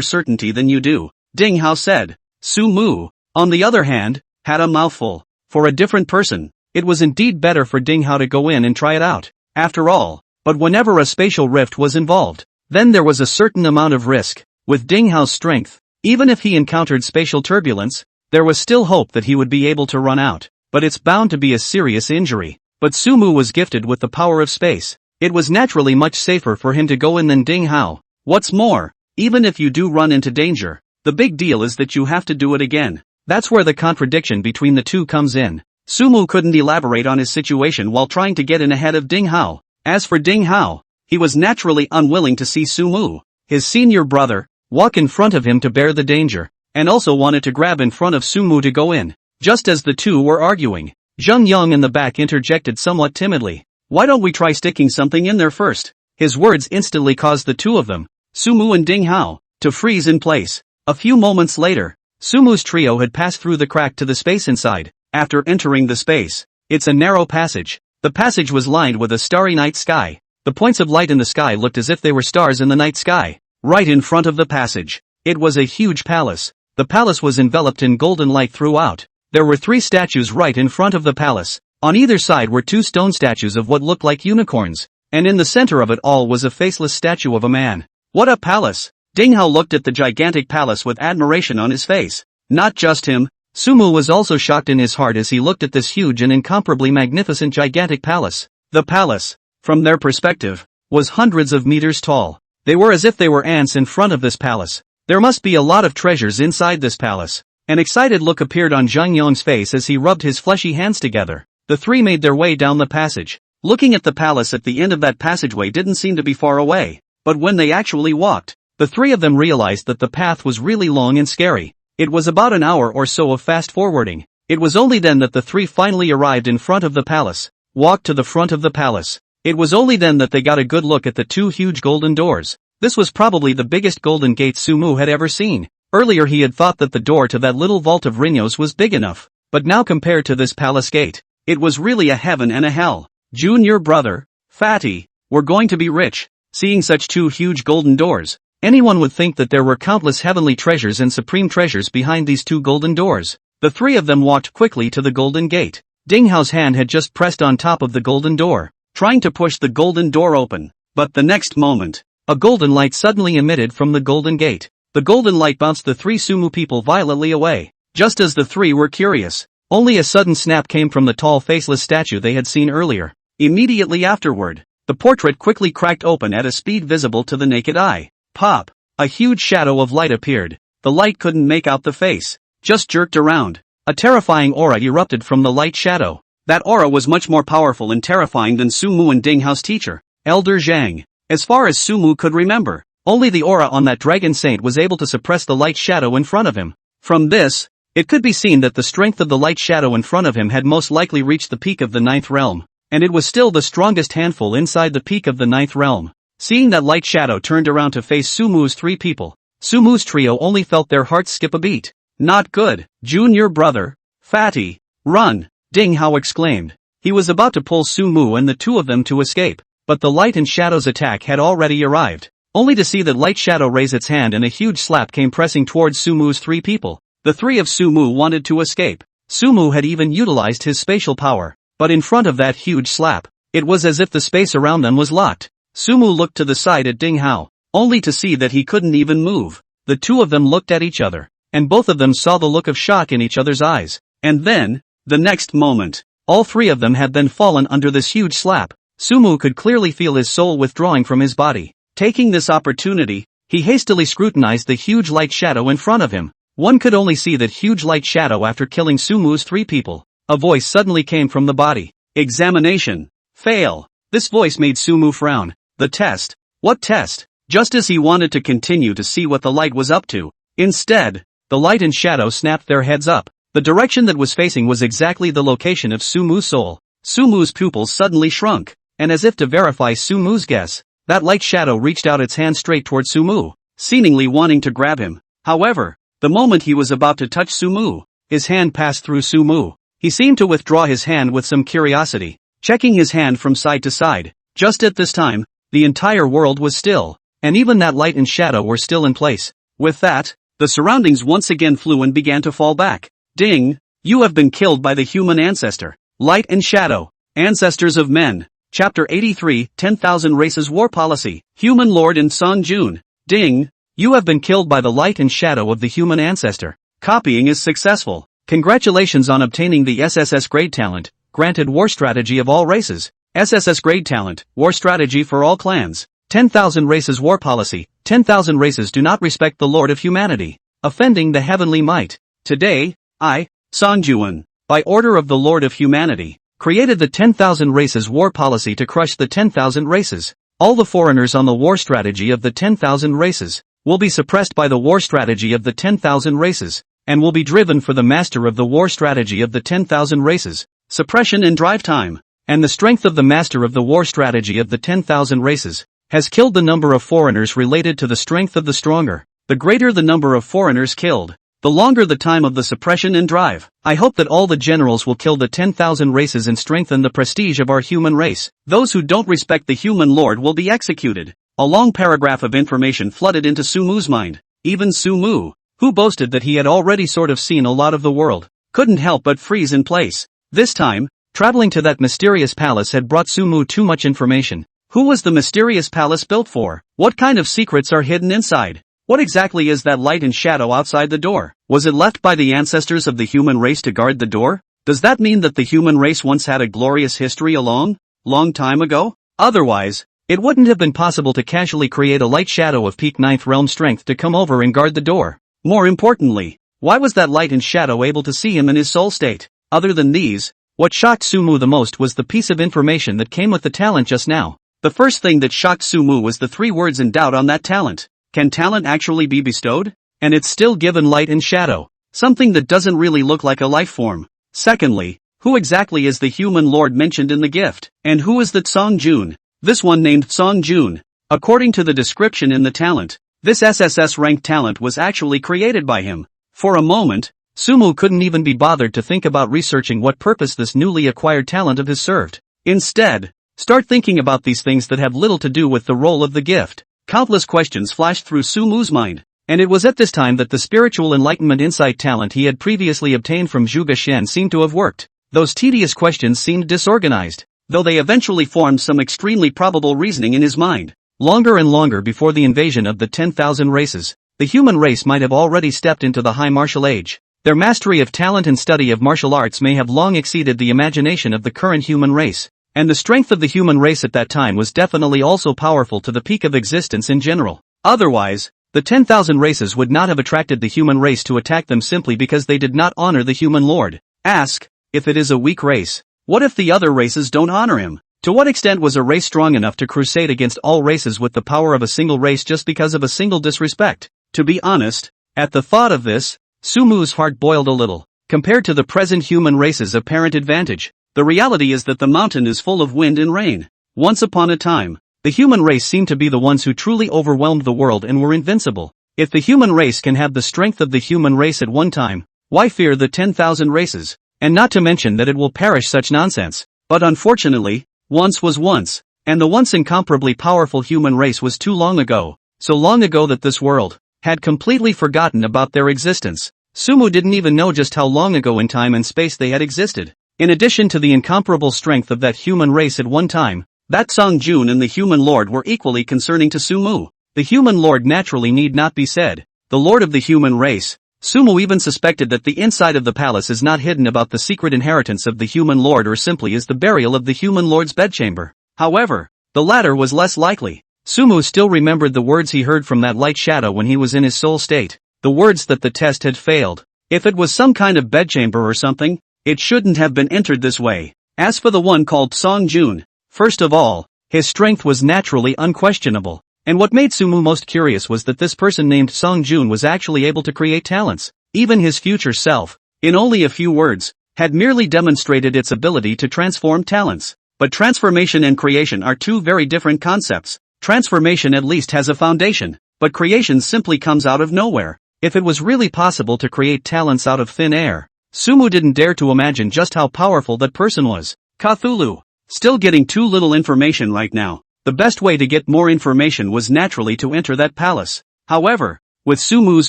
[SPEAKER 1] certainty than you do, Ding Hao said. Sumu, on the other hand, had a mouthful. For a different person, it was indeed better for Ding Hao to go in and try it out. After all, but whenever a spatial rift was involved, then there was a certain amount of risk. With Ding Hao's strength, even if he encountered spatial turbulence, there was still hope that he would be able to run out, but it's bound to be a serious injury. But Sumu was gifted with the power of space. It was naturally much safer for him to go in than Ding Hao. What's more, even if you do run into danger, the big deal is that you have to do it again. That's where the contradiction between the two comes in. Sumu couldn't elaborate on his situation while trying to get in ahead of Ding Hao. As for Ding Hao, he was naturally unwilling to see Sumu, his senior brother, walk in front of him to bear the danger, and also wanted to grab in front of Sumu to go in. Just as the two were arguing, Zheng Yang in the back interjected somewhat timidly. Why don't we try sticking something in there first? His words instantly caused the two of them, Sumu and Ding Hao, to freeze in place. A few moments later, Sumu's trio had passed through the crack to the space inside. After entering the space, it's a narrow passage. The passage was lined with a starry night sky. The points of light in the sky looked as if they were stars in the night sky. Right in front of the passage, it was a huge palace. The palace was enveloped in golden light throughout. There were 3 statues right in front of the palace. On either side were 2 stone statues of what looked like unicorns, and in the center of it all was a faceless statue of a man. What a palace! Ding Hao looked at the gigantic palace with admiration on his face. Not just him, Sumu was also shocked in his heart as he looked at this huge and incomparably magnificent gigantic palace. The palace, from their perspective, was hundreds of meters tall. They were as if they were ants in front of this palace. There must be a lot of treasures inside this palace. An excited look appeared on Zhang Yong's face as he rubbed his fleshy hands together. The 3 made their way down the passage. Looking at the palace at the end of that passageway didn't seem to be far away, but when they actually walked, the 3 of them realized that the path was really long and scary. It was about an hour or so of fast-forwarding. It was only then that the 3 finally arrived in front of the palace, walked to the front of the palace. It was only then that they got a good look at the 2 huge golden doors. This was probably the biggest golden gate Sumu had ever seen. Earlier he had thought that the door to that little vault of Rinyos was big enough, but now compared to this palace gate, it was really a heaven and a hell. Junior brother, Fatty, we're going to be rich. Seeing such 2 huge golden doors, anyone would think that there were countless heavenly treasures and supreme treasures behind these 2 golden doors. The 3 of them walked quickly to the golden gate. Ding Hao's hand had just pressed on top of the golden door, trying to push the golden door open. But the next moment, a golden light suddenly emitted from the golden gate. The golden light bounced the 3 Sumu people violently away. Just as the 3 were curious, only a sudden snap came from the tall faceless statue they had seen earlier. Immediately afterward, the portrait quickly cracked open at a speed visible to the naked eye. Pop! A huge shadow of light appeared. The light couldn't make out the face, just jerked around. A terrifying aura erupted from the light shadow. That aura was much more powerful and terrifying than Sumu and Ding Hao's teacher, Elder Zhang. As far as Sumu could remember, only the aura on that dragon saint was able to suppress the light shadow in front of him. From this, it could be seen that the strength of the light shadow in front of him had most likely reached the peak of the 9th realm, and it was still the strongest handful inside the peak of the 9th realm. Seeing that light shadow turned around to face Sumu's 3 people, Sumu's trio only felt their hearts skip a beat. Not good. Junior brother, Fatty, run, Ding Hao exclaimed. He was about to pull Sumu and the 2 of them to escape, but the light and shadow's attack had already arrived. Only to see that light shadow raise its hand and a huge slap came pressing towards Sumu's 3 people. The 3 of Sumu wanted to escape. Sumu had even utilized his spatial power, but in front of that huge slap, it was as if the space around them was locked. Sumu looked to the side at Ding Hao, only to see that he couldn't even move. The 2 of them looked at each other, and both of them saw the look of shock in each other's eyes. And then, the next moment, all 3 of them had then fallen under this huge slap. Sumu could clearly feel his soul withdrawing from his body. Taking this opportunity, he hastily scrutinized the huge light shadow in front of him. One could only see that huge light shadow after killing Sumu's 3 people. A voice suddenly came from the body. Examination. Fail. This voice made Sumu frown. The test. What test? Just as he wanted to continue to see what the light was up to. Instead, the light and shadow snapped their heads up. The direction that was facing was exactly the location of Sumu's soul. Sumu's pupils suddenly shrunk, and as if to verify Sumu's guess, that light shadow reached out its hand straight toward Sumu, seemingly wanting to grab him. However, the moment he was about to touch Sumu, his hand passed through Sumu. He seemed to withdraw his hand with some curiosity, checking his hand from side to side. Just at this time, the entire world was still, and even that light and shadow were still in place. With that, the surroundings once again flew and began to fall back. Ding! You have been killed by the human ancestor. Light and Shadow. Ancestors of Men. Chapter 83, 10,000 Races War Policy. Human Lord and Song Jun. Ding! You have been killed by the light and shadow of the human ancestor. Copying is successful. Congratulations on obtaining the SSS grade talent, granted War Strategy of all races. SSS grade talent, War Strategy for all clans. 10,000 Races War Policy. 10,000 races do not respect the Lord of Humanity, offending the heavenly might. Today, I, Song Jun, by order of the Lord of Humanity, created the 10,000 Races War Policy to crush the 10,000 races. All the foreigners on the war strategy of the 10,000 races will be suppressed by the war strategy of the 10,000 races, and will be driven for the master of the war strategy of the 10,000 races. Suppression and drive time. And the strength of the master of the war strategy of the 10,000 races has killed the number of foreigners related to the strength of the stronger. The greater the number of foreigners killed, the longer the time of the suppression and drive. I hope that all the generals will kill the 10,000 races and strengthen the prestige of our human race. Those who don't respect the human lord will be executed. A long paragraph of information flooded into Sumu's mind. Even Sumu, who boasted that he had already sort of seen a lot of the world, couldn't help but freeze in place. This time, traveling to that mysterious palace had brought Sumu too much information. Who was the mysterious palace built for? What kind of secrets are hidden inside? What exactly is that light and shadow outside the door? Was it left by the ancestors of the human race to guard the door? Does that mean that the human race once had a glorious history a long time ago? Otherwise, it wouldn't have been possible to casually create a light shadow of peak 9th realm strength to come over and guard the door. More importantly, why was that light and shadow able to see him in his soul state? Other than these, what shocked Sumu the most was the piece of information that came with the talent just now. The first thing that shocked Sumu was the 3 words in doubt on that talent. Can talent actually be bestowed? And it's still given light and shadow. Something that doesn't really look like a life form. Secondly, who exactly is the human lord mentioned in the gift? And who is that Song Jun? This one named Song Jun. According to the description in the talent, this SSS ranked talent was actually created by him. For a moment, Sumu couldn't even be bothered to think about researching what purpose this newly acquired talent of his served. Instead, start thinking about these things that have little to do with the role of the gift. Countless questions flashed through Sumu's mind, and it was at this time that the spiritual enlightenment insight talent he had previously obtained from Zhuge Shen seemed to have worked. Those tedious questions seemed disorganized, though they eventually formed some extremely probable reasoning in his mind. Longer and longer before the invasion of the 10,000 races, the human race might have already stepped into the high martial age. Their mastery of talent and study of martial arts may have long exceeded the imagination of the current human race. And the strength of the human race at that time was definitely also powerful to the peak of existence in general. Otherwise, the 10,000 races would not have attracted the human race to attack them simply because they did not honor the human lord. Ask, if it is a weak race, what if the other races don't honor him? To what extent was a race strong enough to crusade against all races with the power of a single race just because of a single disrespect? To be honest, at the thought of this, Sumu's heart boiled a little. Compared to the present human race's apparent advantage, the reality is that the mountain is full of wind and rain. Once upon a time, the human race seemed to be the ones who truly overwhelmed the world and were invincible. If the human race can have the strength of the human race at one time, why fear the 10,000 races? And not to mention that it will perish such nonsense. But unfortunately, once was once, and the once incomparably powerful human race was too long ago, so long ago that this world had completely forgotten about their existence. Sumu didn't even know just how long ago in time and space they had existed. In addition to the incomparable strength of that human race at one time, that Song Jun and the human lord were equally concerning to Sumu. The human lord naturally need not be said. The lord of the human race. Sumu even suspected that the inside of the palace is not hidden about the secret inheritance of the human lord or simply is the burial of the human lord's bedchamber. However, the latter was less likely. Sumu still remembered the words he heard from that light shadow when he was in his soul state, the words that the test had failed. If it was some kind of bedchamber or something, it shouldn't have been entered this way. As for the one called Song Jun, first of all, his strength was naturally unquestionable, and what made Sumu most curious was that this person named Song Jun was actually able to create talents. Even his future self, in only a few words, had merely demonstrated its ability to transform talents. But transformation and creation are two very different concepts. Transformation at least has a foundation, but creation simply comes out of nowhere. If it was really possible to create talents out of thin air, Sumu didn't dare to imagine just how powerful that person was. Cthulhu. Still getting too little information right now. The best way to get more information was naturally to enter that palace. However, with Sumu's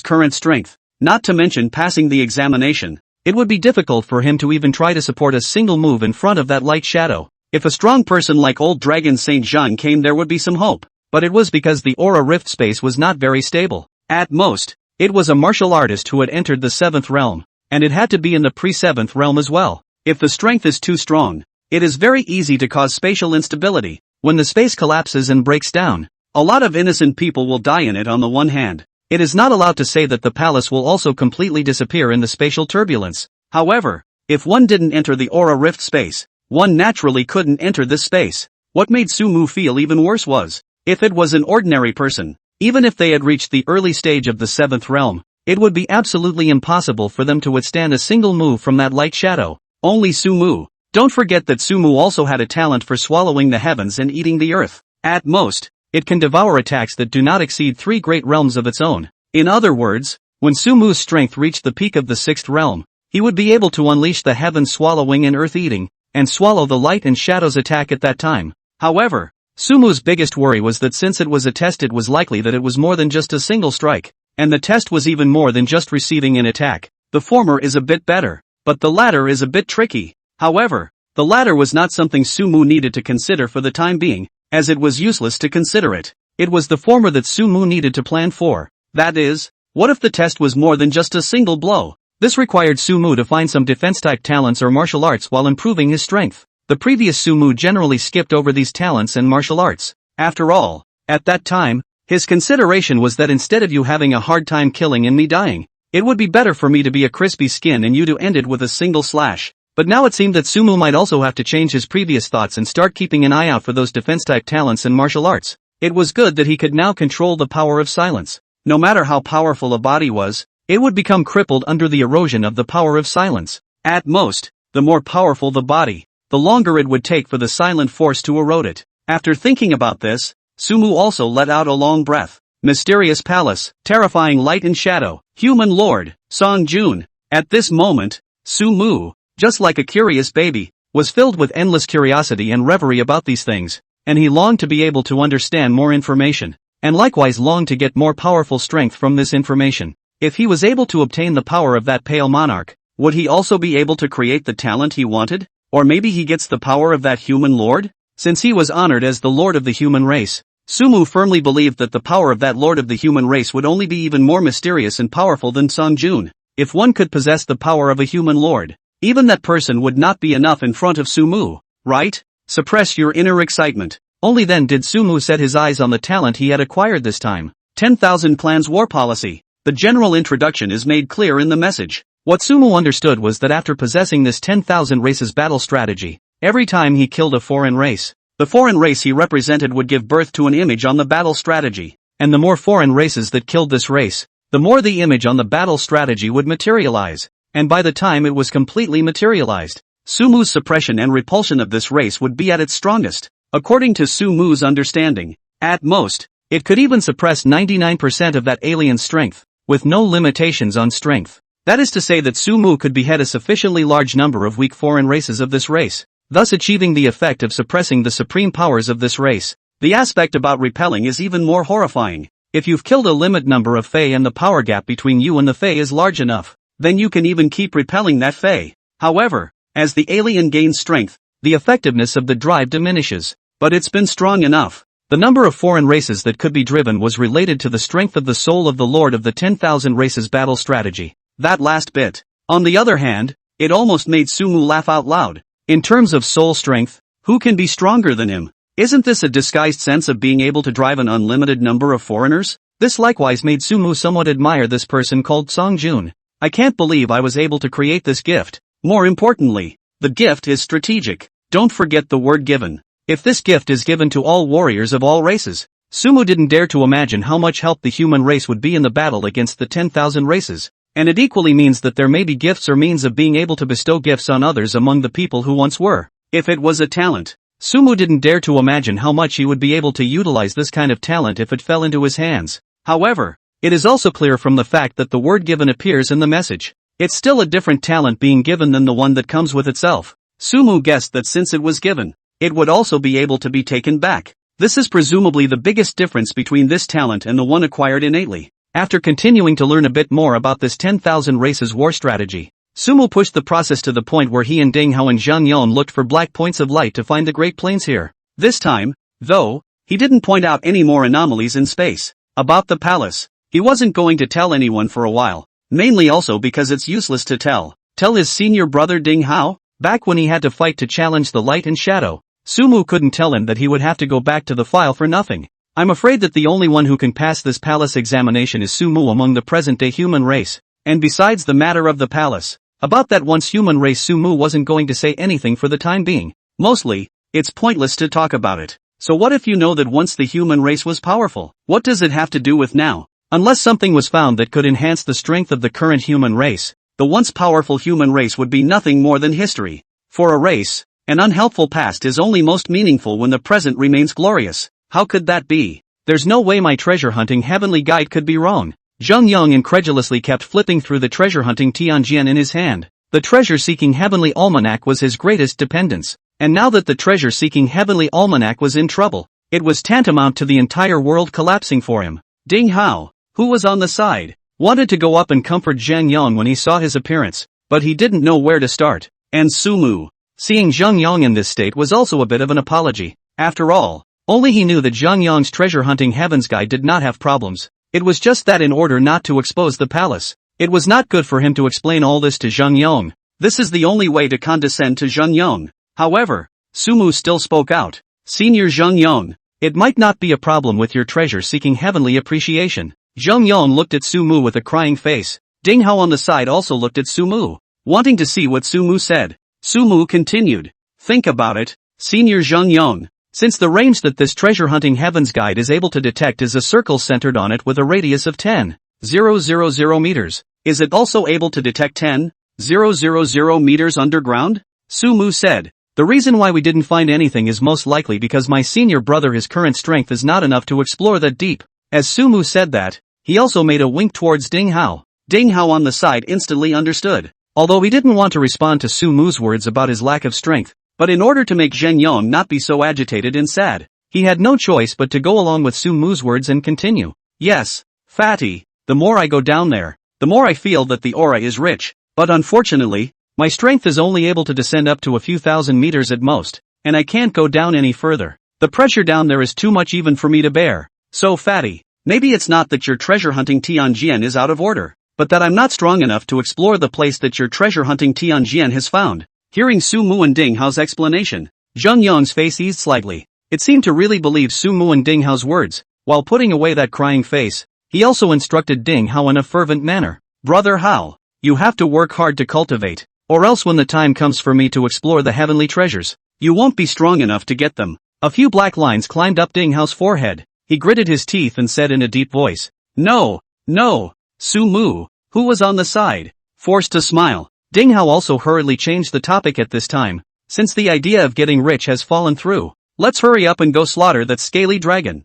[SPEAKER 1] current strength, not to mention passing the examination, it would be difficult for him to even try to support a single move in front of that light shadow. If a strong person like old dragon Saint Jean came, there would be some hope, but it was because the aura rift space was not very stable. At most, it was a martial artist who had entered the 7th realm, and it had to be in the pre-7th realm as well. If the strength is too strong, it is very easy to cause spatial instability. When the space collapses and breaks down, a lot of innocent people will die in it. On the one hand, it is not allowed to say that the palace will also completely disappear in the spatial turbulence. However, if one didn't enter the aura rift space, one naturally couldn't enter this space. What made Sumu feel even worse was, if it was an ordinary person, even if they had reached the early stage of the 7th realm, it would be absolutely impossible for them to withstand a single move from that light shadow. Only Sumu. Don't forget that Sumu also had a talent for swallowing the heavens and eating the earth. At most, it can devour attacks that do not exceed 3 great realms of its own. In other words, when Sumu's strength reached the peak of the 6th realm, he would be able to unleash the heaven swallowing and earth eating, and swallow the light and shadows attack at that time. However, Sumu's biggest worry was that since it was a test, it was likely that it was more than just a single strike, and the test was even more than just receiving an attack. The former is a bit better, but the latter is a bit tricky. However, the latter was not something Sumu needed to consider for the time being, as it was useless to consider it. It was the former that Sumu needed to plan for. That is, what if the test was more than just a single blow? This required Sumu to find some defense-type talents or martial arts while improving his strength. The previous Sumu generally skipped over these talents and martial arts. After all, at that time, his consideration was that instead of you having a hard time killing and me dying, it would be better for me to be a crispy skin and you to end it with a single slash. But now it seemed that Sumu might also have to change his previous thoughts and start keeping an eye out for those defense-type talents and martial arts. It was good that he could now control the power of silence. No matter how powerful a body was, it would become crippled under the erosion of the power of silence. At most, the more powerful the body, the longer it would take for the silent force to erode it. After thinking about this, Sumu also let out a long breath. Mysterious palace, terrifying light and shadow, human lord, Song Jun. At this moment, Sumu, just like a curious baby, was filled with endless curiosity and reverie about these things, and he longed to be able to understand more information, and likewise longed to get more powerful strength from this information. If he was able to obtain the power of that pale monarch, would he also be able to create the talent he wanted? Or maybe he gets the power of that human lord? Since he was honored as the lord of the human race, Sumu firmly believed that the power of that lord of the human race would only be even more mysterious and powerful than Song Jun. If one could possess the power of a human lord, even that person would not be enough in front of Sumu, right? Suppress your inner excitement. Only then did Sumu set his eyes on the talent he had acquired this time. 10,000 Clans War Policy. The general introduction is made clear in the message. What Sumu understood was that after possessing this 10,000 races battle strategy, every time he killed a foreign race, the foreign race he represented would give birth to an image on the battle strategy, and the more foreign races that killed this race, the more the image on the battle strategy would materialize, and by the time it was completely materialized, Sumu's suppression and repulsion of this race would be at its strongest. According to Sumu's understanding, at most, it could even suppress 99% of that alien strength, with no limitations on strength. That is to say that Sumu could behead a sufficiently large number of weak foreign races of this race, thus achieving the effect of suppressing the supreme powers of this race. The aspect about repelling is even more horrifying. If you've killed a limit number of Fae and the power gap between you and the Fae is large enough, then you can even keep repelling that Fae. However, as the alien gains strength, the effectiveness of the drive diminishes. But it's been strong enough. The number of foreign races that could be driven was related to the strength of the soul of the Lord of the 10,000 races battle strategy. That last bit. On the other hand, it almost made Sumu laugh out loud. In terms of soul strength, who can be stronger than him? Isn't this a disguised sense of being able to drive an unlimited number of foreigners? This likewise made Sumu somewhat admire this person called Songjun. I can't believe I was able to create this gift. More importantly, the gift is strategic. Don't forget the word given. If this gift is given to all warriors of all races, Sumu didn't dare to imagine how much help the human race would be in the battle against the 10,000 races. And it equally means that there may be gifts or means of being able to bestow gifts on others among the people who once were. If it was a talent, Sumu didn't dare to imagine how much he would be able to utilize this kind of talent if it fell into his hands. However, it is also clear from the fact that the word given appears in the message. It's still a different talent being given than the one that comes with itself. Sumu guessed that since it was given, it would also be able to be taken back. This is presumably the biggest difference between this talent and the one acquired innately. After continuing to learn a bit more about this 10,000 races war strategy, Sumu pushed the process to the point where he and Ding Hao and Zhang Yon looked for black points of light to find the Great Plains here. This time, though, he didn't point out any more anomalies in space. About the palace, he wasn't going to tell anyone for a while, mainly also because it's useless to tell his senior brother Ding Hao. Back when he had to fight to challenge the light and shadow, Sumu couldn't tell him that he would have to go back to the file for nothing. I'm afraid that the only one who can pass this palace examination is Sumu among the present-day human race. And besides the matter of the palace, about that once human race, Sumu wasn't going to say anything for the time being. Mostly, it's pointless to talk about it. So what if you know that once the human race was powerful? What does it have to do with now? Unless something was found that could enhance the strength of the current human race, the once powerful human race would be nothing more than history. For a race, an unhelpful past is only most meaningful when the present remains glorious. How could that be? There's no way my treasure hunting heavenly guide could be wrong. Zhang Yang incredulously kept flipping through the treasure hunting Tianjian in his hand. The treasure-seeking heavenly almanac was his greatest dependence. And now that the treasure-seeking heavenly almanac was in trouble, it was tantamount to the entire world collapsing for him. Ding Hao, who was on the side, wanted to go up and comfort Zhang Yang when he saw his appearance, but he didn't know where to start. And Sumu, seeing Zhang Yang in this state, was also a bit of an apology. After all, only he knew that Zhang Yang's treasure hunting heavens guide did not have problems. It was just that in order not to expose the palace, it was not good for him to explain all this to Zhang Yang. This is the only way to condescend to Zhang Yang. However, Sumu still spoke out. Senior Zhang Yang, it might not be a problem with your treasure-seeking heavenly appreciation. Zhang Yang looked at Sumu with a crying face. Ding Hao on the side also looked at Sumu, wanting to see what Sumu said. Sumu continued. Think about it, Senior Zhang Yang. Since the range that this treasure hunting heavens guide is able to detect is a circle centered on it with a radius of 10,000 meters, is it also able to detect 10,000 meters underground? Sumu said. The reason why we didn't find anything is most likely because my senior brother, his current strength is not enough to explore that deep. As Sumu said that, he also made a wink towards Ding Hao. Ding Hao on the side instantly understood. Although he didn't want to respond to Sumu's words about his lack of strength, but in order to make Zhang Yang not be so agitated and sad, he had no choice but to go along with Sumu's words and continue. Yes, Fatty, the more I go down there, the more I feel that the aura is rich, but unfortunately, my strength is only able to descend up to a few thousand meters at most, and I can't go down any further. The pressure down there is too much even for me to bear. So Fatty, maybe it's not that your treasure hunting Tianjian is out of order, but that I'm not strong enough to explore the place that your treasure hunting Tianjian has found. Hearing Sumu and Ding Hao's explanation, Zhang Yang's face eased slightly. It seemed to really believe Sumu and Ding Hao's words. While putting away that crying face, he also instructed Ding Hao in a fervent manner. Brother Hao, you have to work hard to cultivate, or else when the time comes for me to explore the heavenly treasures, you won't be strong enough to get them. A few black lines climbed up Ding Hao's forehead. He gritted his teeth and said in a deep voice, No, no. Sumu, who was on the side, forced to smile. Ding Hao also hurriedly changed the topic at this time. Since the idea of getting rich has fallen through, let's hurry up and go slaughter that scaly dragon.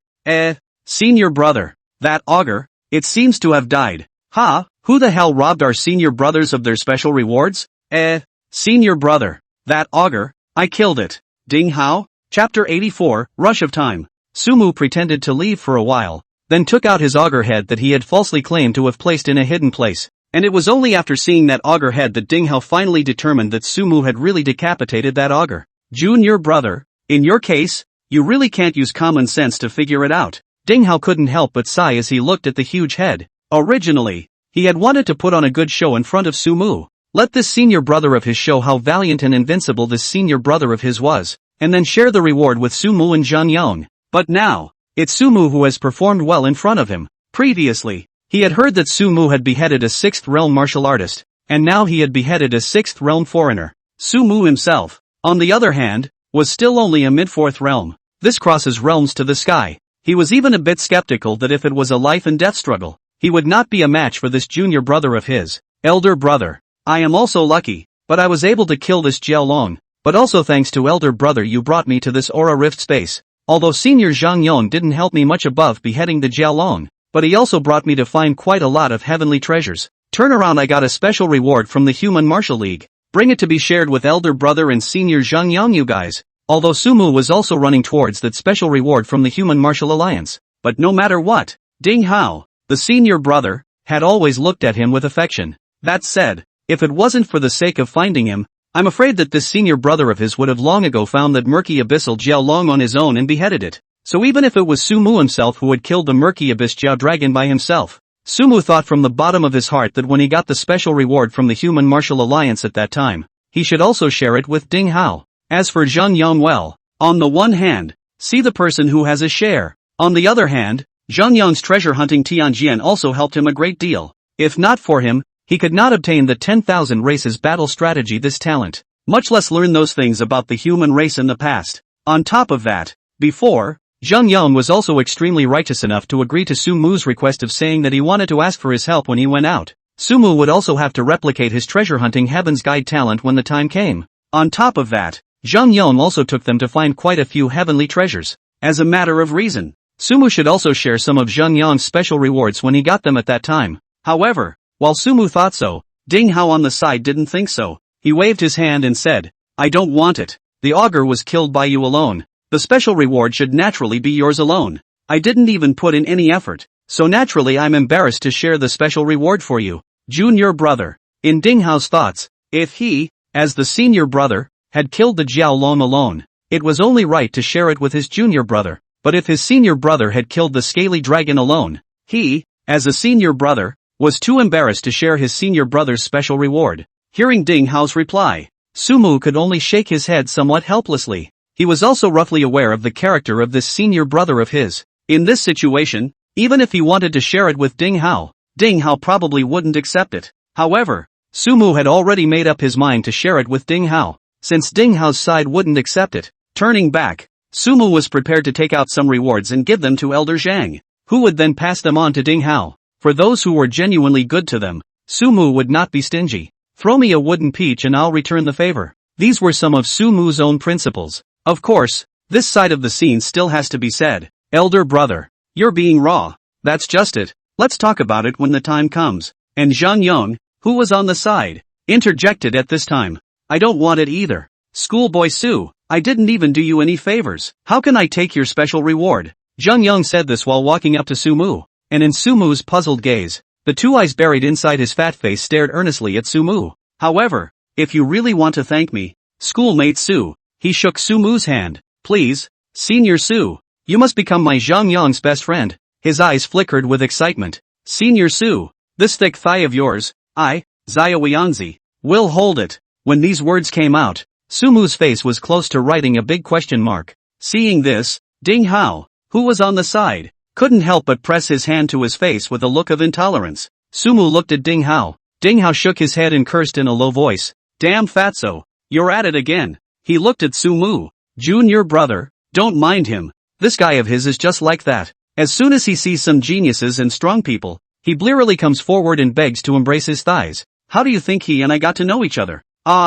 [SPEAKER 1] Senior brother, that augur, it seems to have died. Ha, who the hell robbed our senior brothers of their special rewards? Senior brother, that augur, I killed it. Ding Hao? Chapter 84, Rush of Time. Sumu pretended to leave for a while, then took out his augur head that he had falsely claimed to have placed in a hidden place. And it was only after seeing that augur head that Ding Hao finally determined that Sumu had really decapitated that augur. Junior brother, in your case, you really can't use common sense to figure it out. Ding Hao couldn't help but sigh as he looked at the huge head. Originally, he had wanted to put on a good show in front of Sumu. Let this senior brother of his show how valiant and invincible this senior brother of his was. and then share the reward with Sumu and Zhang Yong. But now, it's Sumu who has performed well in front of him. Previously, he had heard that Sumu had beheaded a 6th realm martial artist, and now he had beheaded a 6th realm foreigner. Sumu himself, on the other hand, was still only a mid-4th realm. This crosses realms to the sky. He was even a bit skeptical that if it was a life and death struggle, he would not be a match for this junior brother of his. Elder brother, I am also lucky, but I was able to kill this Jiaolong, but also thanks to elder brother you brought me to this aura rift space. Although senior Zhang Yong didn't help me much above beheading the Jiaolong, but he also brought me to find quite a lot of heavenly treasures. Turn around, I got a special reward from the Human Martial League. Bring it to be shared with elder brother and senior Zhang Yong you guys. Although Sumu was also running towards that special reward from the Human Martial Alliance. But no matter what, Ding Hao, the senior brother, had always looked at him with affection. That said, if it wasn't for the sake of finding him, I'm afraid that this senior brother of his would have long ago found that murky abyssal Jiaolong on his own and beheaded it. So even if it was Sumu himself who had killed the murky abyss Jiao dragon by himself, Sumu thought from the bottom of his heart that when he got the special reward from the Human Martial Alliance at that time, he should also share it with Ding Hao. As for Zhang Yong, well, on the one hand, see the person who has a share. On the other hand, Zhang Yong's treasure hunting Tianjian also helped him a great deal. If not for him, he could not obtain the 10,000 races battle strategy, this talent, much less learn those things about the human race in the past. On top of that, before, Zhang Yong was also extremely righteous enough to agree to Sumu's request of saying that he wanted to ask for his help when he went out. Sumu would also have to replicate his treasure hunting Heaven's Guide talent when the time came. On top of that, Zhang Yong also took them to find quite a few heavenly treasures. As a matter of reason, Sumu should also share some of Zhang Yong's special rewards when he got them at that time. However, while Sumu thought so, Ding Hao on the side didn't think so. He waved his hand and said, I don't want it. The augur was killed by you alone. The special reward should naturally be yours alone. I didn't even put in any effort, so naturally I'm embarrassed to share the special reward for you, junior brother. In Ding Hao's thoughts, if he, as the senior brother, had killed the Jiaolong alone, it was only right to share it with his junior brother. But if his senior brother had killed the scaly dragon alone, he, as a senior brother, was too embarrassed to share his senior brother's special reward. Hearing Ding Hao's reply, Sumu could only shake his head somewhat helplessly. He was also roughly aware of the character of this senior brother of his. In this situation, even if he wanted to share it with Ding Hao probably wouldn't accept it. However, Sumu had already made up his mind to share it with Ding Hao. Since Ding Hao's side wouldn't accept it, turning back, Sumu was prepared to take out some rewards and give them to Elder Zhang, who would then pass them on to Ding Hao. For those who were genuinely good to them, Sumu would not be stingy. Throw me a wooden peach and I'll return the favor. These were some of Sumu's own principles. Of course, this side of the scene still has to be said. Elder brother, you're being raw. That's just it. Let's talk about it when the time comes. And Zhang Yong, who was on the side, interjected at this time. I don't want it either. Schoolboy Su, I didn't even do you any favors. How can I take your special reward? Zhang Yong said this while walking up to Sumu, and in Sumu's puzzled gaze, the two eyes buried inside his fat face stared earnestly at Sumu. However, if you really want to thank me, schoolmate Su, he shook Sumu's hand. Please, Senior Su, you must become my Zhang Yong's best friend. His eyes flickered with excitement. Senior Su, this thick thigh of yours, I, Zaya Wianzi, will hold it. When these words came out, Sumu's face was close to writing a big question mark. Seeing this, Ding Hao, who was on the side, couldn't help but press his hand to his face with a look of intolerance. Sumu looked at Ding Hao. Ding Hao shook his head and cursed in a low voice. Damn fatso, you're at it again. He looked at Sumu. Junior brother, don't mind him. This guy of his is just like that. As soon as he sees some geniuses and strong people, he blearily comes forward and begs to embrace his thighs. How do you think he and I got to know each other?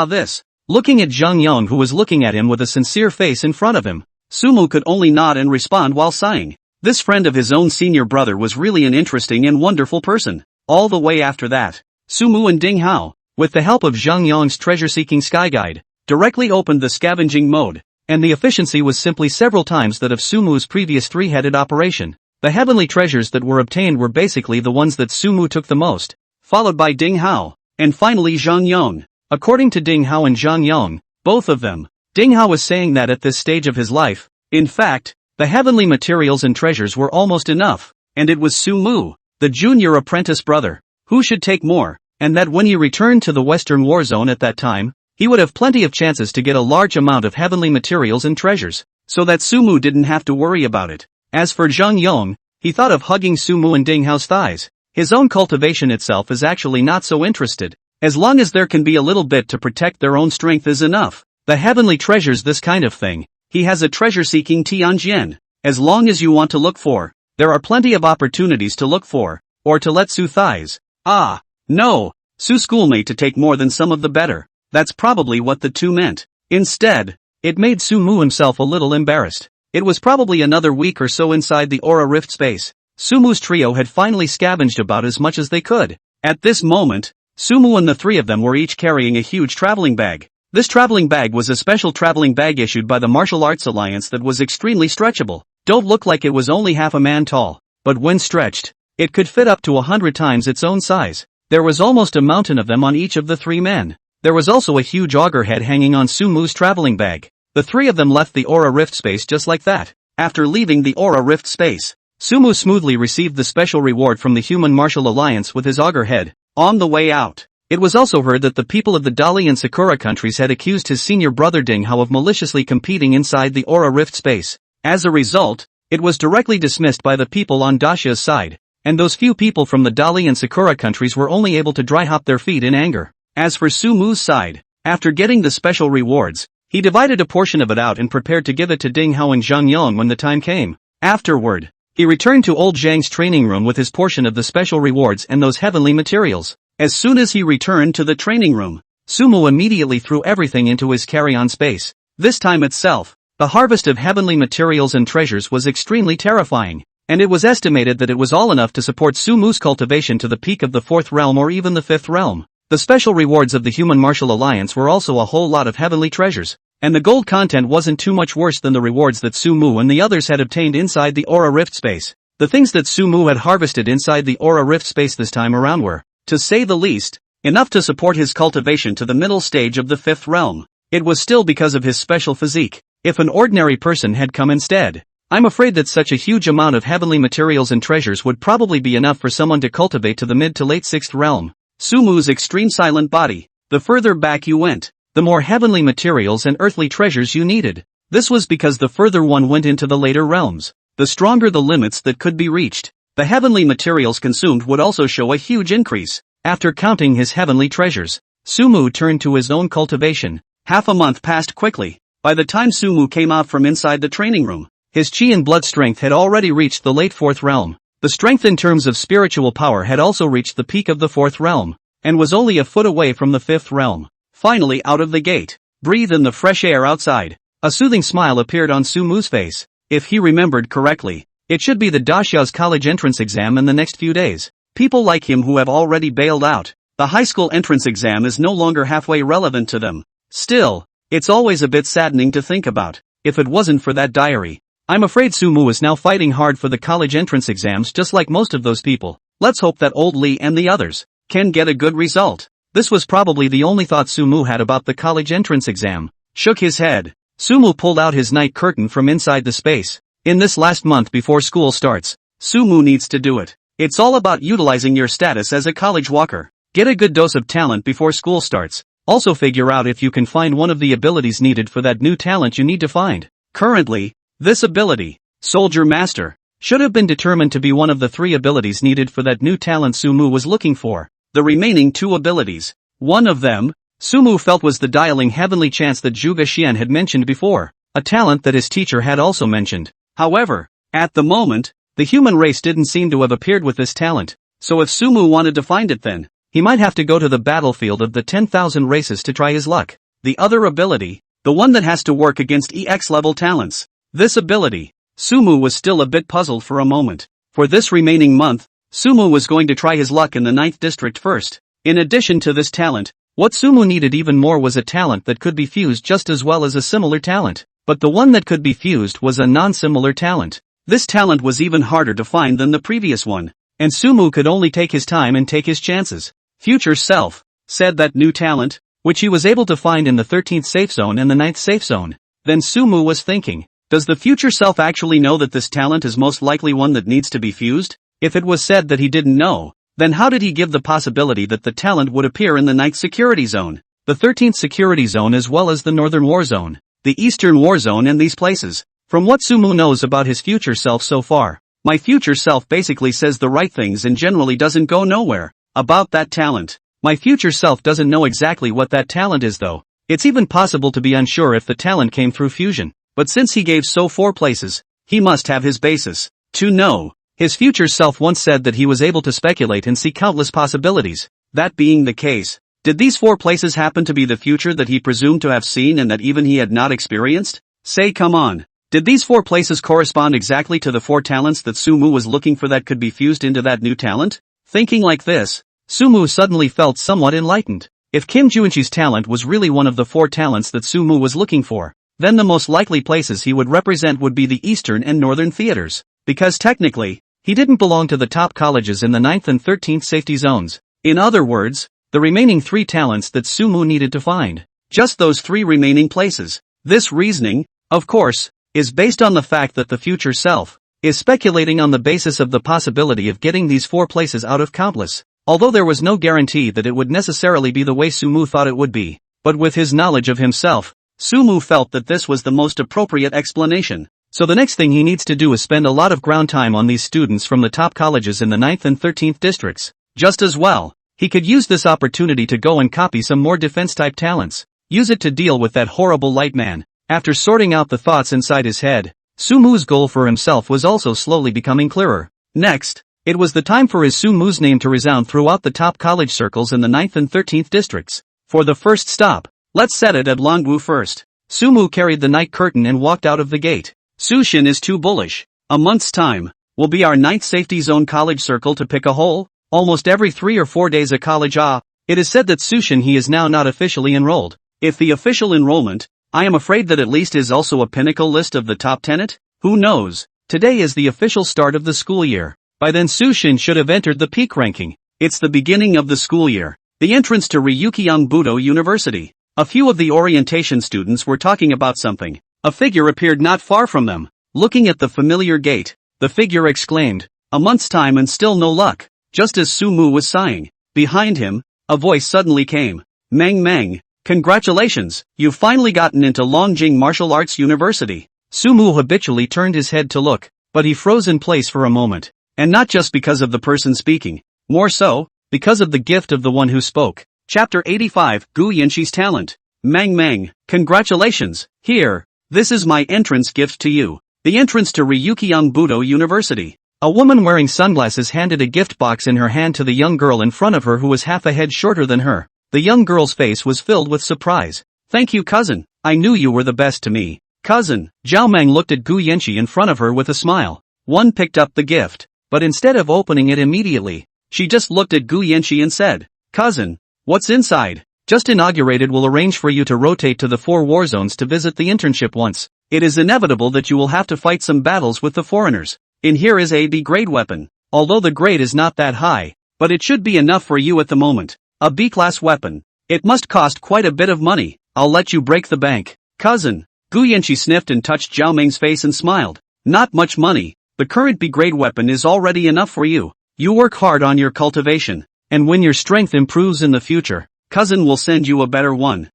[SPEAKER 1] This. Looking at Zhang Yong, who was looking at him with a sincere face in front of him, Sumu could only nod and respond while sighing. This friend of his own senior brother was really an interesting and wonderful person. All the way after that, Sumu and Ding Hao, with the help of Zhang Yong's treasure-seeking sky guide, directly opened the scavenging mode, and the efficiency was simply several times that of Sumu's previous three-headed operation. The heavenly treasures that were obtained were basically the ones that Sumu took the most, followed by Ding Hao, and finally Zhang Yong. According to Ding Hao and Zhang Yong, both of them, Ding Hao was saying that at this stage of his life, in fact, the heavenly materials and treasures were almost enough, and it was Sumu, the junior apprentice brother, who should take more, and that when he returned to the Western War Zone at that time, he would have plenty of chances to get a large amount of heavenly materials and treasures, so that Sumu didn't have to worry about it. As for Zhang Yong, he thought of hugging Sumu and Ding Hao's thighs. His own cultivation itself is actually not so interested. As long as there can be a little bit to protect their own strength is enough. The heavenly treasures, this kind of thing. He has a treasure-seeking Tianjian. As long as you want to look for, there are plenty of opportunities to look for, or to let Su thighs. Ah, no, Su schoolmate to take more than some of the better. That's probably what the two meant. Instead, it made Sumu himself a little embarrassed. It was probably another week or so inside the aura rift space. Sumu's trio had finally scavenged about as much as they could. At this moment, Sumu and the three of them were each carrying a huge traveling bag. This traveling bag was a special traveling bag issued by the Martial Arts Alliance that was extremely stretchable. Don't look like it was only half a man tall, but when stretched, it could fit up to 100 times its own size. There was almost a mountain of them on each of the three men. There was also a huge auger head hanging on Sumu's traveling bag. The three of them left the aura rift space just like that. After leaving the aura rift space, Sumu smoothly received the special reward from the Human Martial Alliance with his auger head. On the way out, it was also heard that the people of the Dali and Sakura countries had accused his senior brother Ding Hao of maliciously competing inside the aura rift space. As a result, it was directly dismissed by the people on Dasha's side, and those few people from the Dali and Sakura countries were only able to dry hop their feet in anger. As for Sumu's side, after getting the special rewards, he divided a portion of it out and prepared to give it to Ding Hao and Zhang Yong when the time came. Afterward, he returned to old Zhang's training room with his portion of the special rewards and those heavenly materials. As soon as he returned to the training room, Sumu immediately threw everything into his carry-on space. This time itself, the harvest of heavenly materials and treasures was extremely terrifying, and it was estimated that it was all enough to support Sumu's cultivation to the peak of the 4th realm or even the 5th realm. The special rewards of the Human Martial Alliance were also a whole lot of heavenly treasures, and the gold content wasn't too much worse than the rewards that Sumu and the others had obtained inside the Aura Rift space. The things that Sumu had harvested inside the Aura Rift space this time around were, to say the least, enough to support his cultivation to the middle stage of the 5th realm. It was still because of his special physique. If an ordinary person had come instead, I'm afraid that such a huge amount of heavenly materials and treasures would probably be enough for someone to cultivate to the mid to late 6th realm. Sumu's extreme silent body. The further back you went, the more heavenly materials and earthly treasures you needed. This was because the further one went into the later realms, the stronger the limits that could be reached. The heavenly materials consumed would also show a huge increase. After counting his heavenly treasures, Sumu turned to his own cultivation. Half a month passed quickly. By the time Sumu came out from inside the training room, his chi and blood strength had already reached the late 4th realm. The strength in terms of spiritual power had also reached the peak of the 4th realm, and was only a foot away from the 5th realm. Finally out of the gate, breathe in the fresh air outside. A soothing smile appeared on Sumu's face. If he remembered correctly, it should be the Dasha's college entrance exam in the next few days. People like him who have already bailed out, the high school entrance exam is no longer halfway relevant to them. Still, it's always a bit saddening to think about. If it wasn't for that diary, I'm afraid Sumu is now fighting hard for the college entrance exams just like most of those people. Let's hope that old Lee and the others can get a good result. This was probably the only thought Sumu had about the college entrance exam. Shook his head. Sumu pulled out his night curtain from inside the space. In this last month before school starts, Sumu needs to do it. It's all about utilizing your status as a college walker. Get a good dose of talent before school starts. Also figure out if you can find one of the abilities needed for that new talent you need to find. Currently, this ability, Soldier Master, should have been determined to be one of the 3 abilities needed for that new talent Sumu was looking for. The remaining 2 abilities, one of them, Sumu felt was the dialing heavenly chance that Zhuge Xian had mentioned before, a talent that his teacher had also mentioned. However, at the moment, the human race didn't seem to have appeared with this talent, so if Sumu wanted to find it then, he might have to go to the battlefield of the 10,000 races to try his luck. The other ability, the one that has to work against EX level talents. This ability, Sumu was still a bit puzzled for a moment. For this remaining month, Sumu was going to try his luck in the 9th district first. In addition to this talent, what Sumu needed even more was a talent that could be fused just as well as a similar talent. But the one that could be fused was a non-similar talent. This talent was even harder to find than the previous one, and Sumu could only take his time and take his chances. Future Self said that new talent, which he was able to find in the 13th safe zone and the 9th safe zone. Then Sumu was thinking, does the future self actually know that this talent is most likely one that needs to be fused? If it was said that he didn't know, then how did he give the possibility that the talent would appear in the 9th security zone? the 13th Security Zone as well as the Northern War Zone, the Eastern War Zone and these places. From what Sumu knows about his future self so far, my future self basically says the right things and generally doesn't go nowhere. About that talent. My future self doesn't know exactly what that talent is though. It's even possible to be unsure if the talent came through fusion, but since he gave so 4 places, he must have his basis to know. His future self once said that he was able to speculate and see countless possibilities. That being the case, did these 4 places happen to be the future that he presumed to have seen and that even he had not experienced? Say come on. Did these 4 places correspond exactly to the 4 talents that Sumu was looking for that could be fused into that new talent? Thinking like this, Sumu suddenly felt somewhat enlightened. If Kim Junshi's talent was really one of the 4 talents that Sumu was looking for, then the most likely places he would represent would be the Eastern and Northern theaters. Because technically, he didn't belong to the top colleges in the 9th and 13th safety zones. In other words, the remaining 3 talents that Sumu needed to find. Just those 3 remaining places. This reasoning, of course, is based on the fact that the future self is speculating on the basis of the possibility of getting these 4 places out of countless. Although there was no guarantee that it would necessarily be the way Sumu thought it would be. But with his knowledge of himself, Sumu felt that this was the most appropriate explanation. So the next thing he needs to do is spend a lot of ground time on these students from the top colleges in the 9th and 13th districts. Just as well, he could use this opportunity to go and copy some more defense-type talents. Use it to deal with that horrible light man. After sorting out the thoughts inside his head, Sumu's goal for himself was also slowly becoming clearer. Next, it was the time for his Sumu's name to resound throughout the top college circles in the 9th and 13th districts. For the first stop, let's set it at Longwu first. Sumu carried the night curtain and walked out of the gate. Sushin is too bullish. A month's time will be our 9th safety zone college circle to pick a hole. Almost every 3 or 4 days a college It is said that Sushin he is now not officially enrolled. If the official enrollment, I am afraid that at least is also a pinnacle list of the top tenet? Who knows? Today is the official start of the school year. By then Sushin should have entered the peak ranking. It's the beginning of the school year. The entrance to Ryukyong Budo University. A few of the orientation students were talking about something. A figure appeared not far from them. Looking at the familiar gate, the figure exclaimed, "A month's time and still no luck." Just as Sumu was sighing, behind him, a voice suddenly came. "Mang, congratulations, you've finally gotten into Longjing Martial Arts University." Sumu habitually turned his head to look, but he froze in place for a moment. And not just because of the person speaking. More so, because of the gift of the one who spoke. Chapter 85, Gu Yenshi's Talent. Mang, congratulations, here. This is my entrance gift to you. The entrance to Ryukyong Budo University. A woman wearing sunglasses handed a gift box in her hand to the young girl in front of her who was half a head shorter than her. The young girl's face was filled with surprise. "Thank you, cousin. I knew you were the best to me." "Cousin." Zhao Meng looked at Gu Yenshi in front of her with a smile. One picked up the gift, but instead of opening it immediately, she just looked at Gu Yenshi and said, "Cousin, what's inside?" "Just inaugurated, will arrange for you to rotate to the 4 war zones to visit the internship once. It is inevitable that you will have to fight some battles with the foreigners. In here is a B grade weapon. Although the grade is not that high, but it should be enough for you at the moment. A B-class weapon. It must cost quite a bit of money. I'll let you break the bank." "Cousin." Gu Yenshi sniffed and touched Zhao Meng's face and smiled. "Not much money. The current B-grade weapon is already enough for you. You work hard on your cultivation, and when your strength improves in the future, cousin will send you a better one."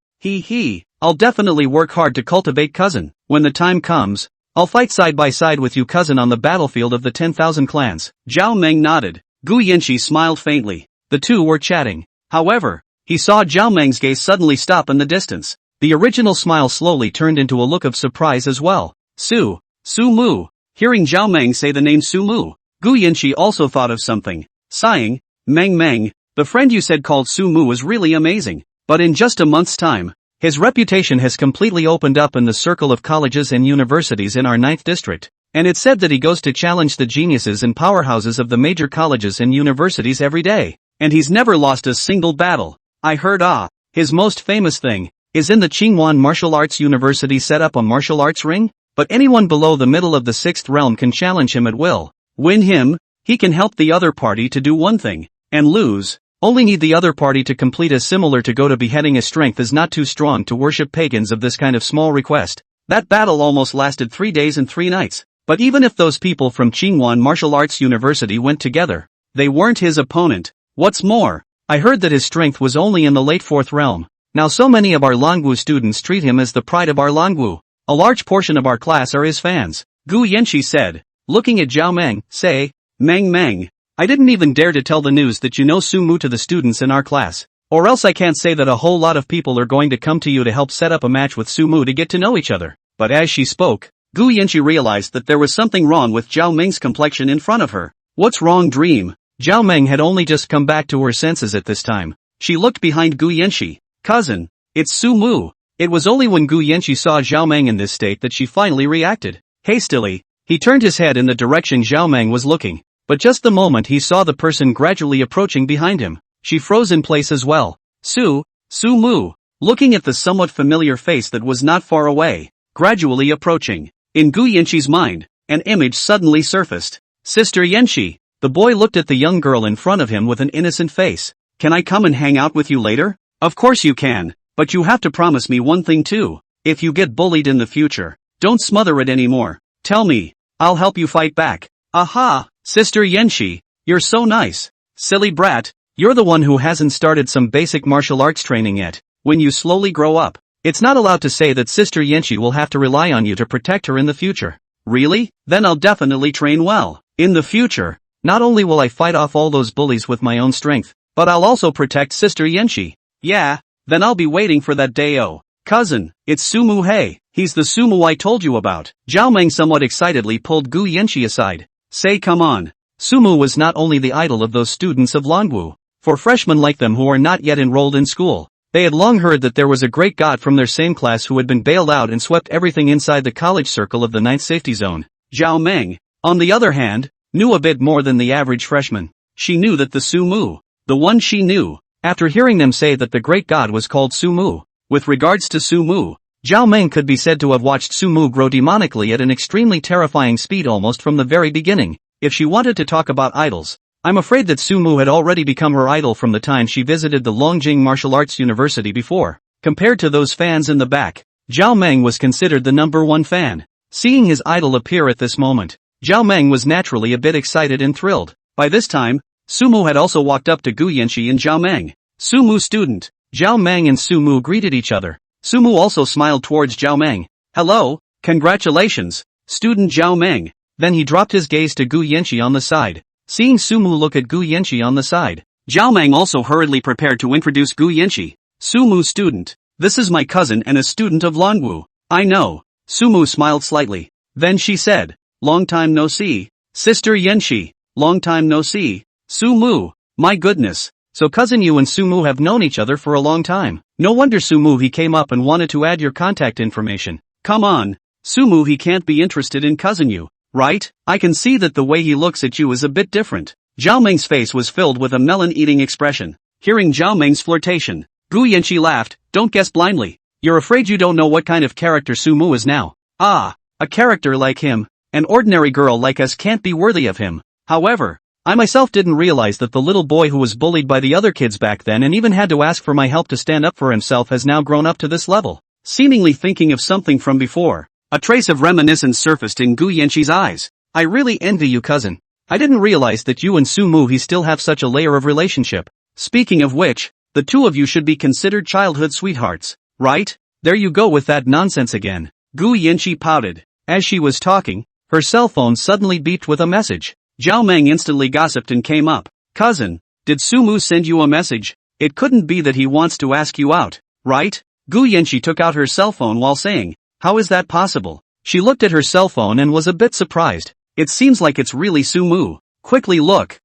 [SPEAKER 1] I'll definitely work hard to cultivate, cousin. When the time comes, I'll fight side by side with you, cousin, on the battlefield of the 10,000 clans. Zhao Meng nodded. Gu Yenshi smiled faintly. The two were chatting. However, he saw Zhao Meng's gaze suddenly stop in the distance. The original smile slowly turned into a look of surprise as well. Sumu. Hearing Zhao Meng say the name Sumu, Gu Yenshi also thought of something. Sighing, Meng, the friend you said called Sumu was really amazing. But in just a month's time, his reputation has completely opened up in the circle of colleges and universities in our 9th district. And it's said that he goes to challenge the geniuses and powerhouses of the major colleges and universities every day. And he's never lost a single battle. I heard his most famous thing is in the Qingwan Martial Arts University set up a martial arts ring? But anyone below the middle of the 6th realm can challenge him at will. Win him, he can help the other party to do one thing. And lose, only need the other party to complete a similar to go to beheading. His strength is not too strong to worship pagans of this kind of small request. That battle almost lasted 3 days and 3 nights. But even if those people from Qingwan Martial Arts University went together, they weren't his opponent. What's more, I heard that his strength was only in the late 4th realm. Now so many of our Longwu students treat him as the pride of our Longwu. A large portion of our class are his fans. Gu Yanqi said, looking at Zhao Meng, say, Meng, I didn't even dare to tell the news that you know Sumu to the students in our class. Or else I can't say that a whole lot of people are going to come to you to help set up a match with Sumu to get to know each other. But as she spoke, Gu Yanqi realized that there was something wrong with Zhao Meng's complexion in front of her. What's wrong, dream? Zhao Meng had only just come back to her senses at this time. She looked behind Gu Yanqi. Cousin, it's Sumu. It was only when Gu Yanqi saw Zhao Meng in this state that she finally reacted. Hastily, he turned his head in the direction Zhao Meng was looking. But just the moment he saw the person gradually approaching behind him, she froze in place as well. Sumu, looking at the somewhat familiar face that was not far away, gradually approaching. In Gu Yanqi's mind, an image suddenly surfaced. Sister Yanqi. The boy looked at the young girl in front of him with an innocent face. Can I come and hang out with you later? Of course you can, but you have to promise me one thing too. If you get bullied in the future, don't smother it anymore. Tell me, I'll help you fight back. Aha, Sister Yanqi, you're so nice. Silly brat, you're the one who hasn't started some basic martial arts training yet. When you slowly grow up, it's not allowed to say that Sister Yanqi will have to rely on you to protect her in the future. Really? Then I'll definitely train well. In the future, not only will I fight off all those bullies with my own strength, but I'll also protect Sister Yanqi. Yeah, then I'll be waiting for that day. Oh, cousin, it's Sumu. Hey, he's the Sumu I told you about. Zhao Meng somewhat excitedly pulled Gu Yanqi aside. Say come on. Sumu was not only the idol of those students of Longwu. For freshmen like them who are not yet enrolled in school, they had long heard that there was a great god from their same class who had been bailed out and swept everything inside the college circle of the 9th safety zone. Zhao Meng, on the other hand, knew a bit more than the average freshman. She knew that the Sumu, the one she knew, after hearing them say that the great god was called Sumu. With regards to Sumu, Zhao Meng could be said to have watched Sumu grow demonically at an extremely terrifying speed almost from the very beginning. If she wanted to talk about idols, I'm afraid that Sumu had already become her idol from the time she visited the Longjing Martial Arts University before. Compared to those fans in the back, Zhao Meng was considered the #1 fan. Seeing his idol appear at this moment, Zhao Meng was naturally a bit excited and thrilled. By this time, Sumu had also walked up to Gu Yanqi and Zhao Meng. Sumu student. Zhao Meng and Sumu greeted each other. Sumu also smiled towards Zhao Meng. Hello, congratulations, student Zhao Meng. Then he dropped his gaze to Gu Yanqi on the side. Seeing Sumu look at Gu Yanqi on the side, Zhao Meng also hurriedly prepared to introduce Gu Yanqi. Sumu student. This is my cousin and a student of Longwu. I know. Sumu smiled slightly. Then she said, long time no see. Sister Yanqi. Long time no see. Sumu. My goodness. So cousin, you and Sumu have known each other for a long time. No wonder Sumu he came up and wanted to add your contact information. Come on. Sumu he can't be interested in cousin you, right? I can see that the way he looks at you is a bit different. Zhao Meng's face was filled with a melon-eating expression. Hearing Zhao Meng's flirtation, Gu Yanqi laughed. Don't guess blindly. You're afraid you don't know what kind of character Sumu is now. Ah, a character like him. An ordinary girl like us can't be worthy of him. However, I myself didn't realize that the little boy who was bullied by the other kids back then and even had to ask for my help to stand up for himself has now grown up to this level. Seemingly thinking of something from before, a trace of reminiscence surfaced in Gu Yanqi's eyes. I really envy you, cousin. I didn't realize that you and Sumu he still have such a layer of relationship. Speaking of which, the two of you should be considered childhood sweethearts, right? There you go with that nonsense again. Gu Yanqi pouted. As she was talking, her cell phone suddenly beeped with a message. Zhao Meng instantly gossiped and came up. Cousin, did Sumu send you a message? It couldn't be that he wants to ask you out, right? Gu Yanqi took out her cell phone while saying, how is that possible? She looked at her cell phone and was a bit surprised. It seems like it's really Sumu. Quickly look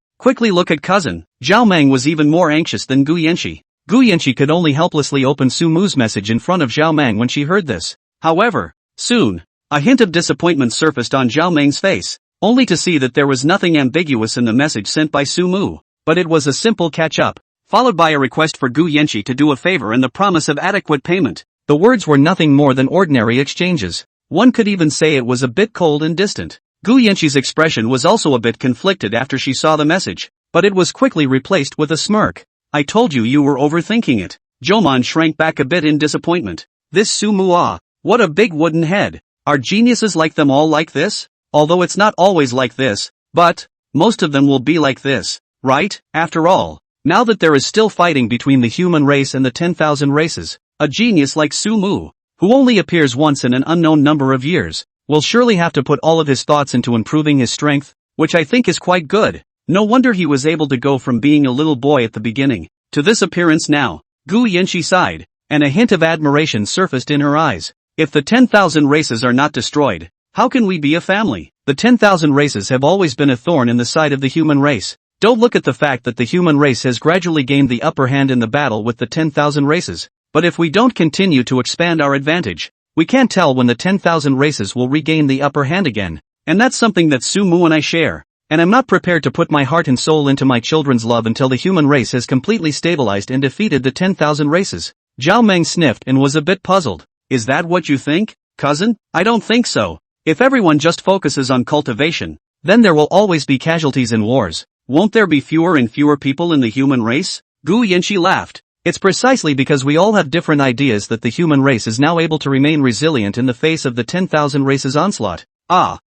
[SPEAKER 1] at cousin. Zhao Meng was even more anxious than Gu Yanqi. Gu Yanqi could only helplessly open Sumu's message in front of Zhao Meng when she heard this. However, soon, a hint of disappointment surfaced on Zhao Meng's face, only to see that there was nothing ambiguous in the message sent by Sumu, but it was a simple catch-up, followed by a request for Gu Yanqi to do a favor and the promise of adequate payment. The words were nothing more than ordinary exchanges. One could even say it was a bit cold and distant. Gu Yanqi's expression was also a bit conflicted after she saw the message, but it was quickly replaced with a smirk. I told you were overthinking it. Jomon shrank back a bit in disappointment. This Sumu, what a big wooden head. Are geniuses like them all like this? Although it's not always like this, but most of them will be like this, right? After all, Now that there is still fighting between the human race and the 10,000 races, a genius like Sumu, who only appears once in an unknown number of years, will surely have to put all of his thoughts into improving his strength, which I think is quite good. No wonder he was able to go from being a little boy at the beginning to this appearance now. Gu Yanqi sighed, and a hint of admiration surfaced in her eyes. If the 10,000 races are not destroyed, how can we be a family? The 10,000 races have always been a thorn in the side of the human race. Don't look at the fact that the human race has gradually gained the upper hand in the battle with the 10,000 races. But if we don't continue to expand our advantage, we can't tell when the 10,000 races will regain the upper hand again. And that's something that Sumu and I share. And I'm not prepared to put my heart and soul into my children's love until the human race has completely stabilized and defeated the 10,000 races. Zhao Meng sniffed and was a bit puzzled. Is that what you think, cousin? I don't think so. If everyone just focuses on cultivation, then there will always be casualties in wars. Won't there be fewer and fewer people in the human race? Gu Yanqi laughed. It's precisely because we all have different ideas that the human race is now able to remain resilient in the face of the 10,000 races onslaught.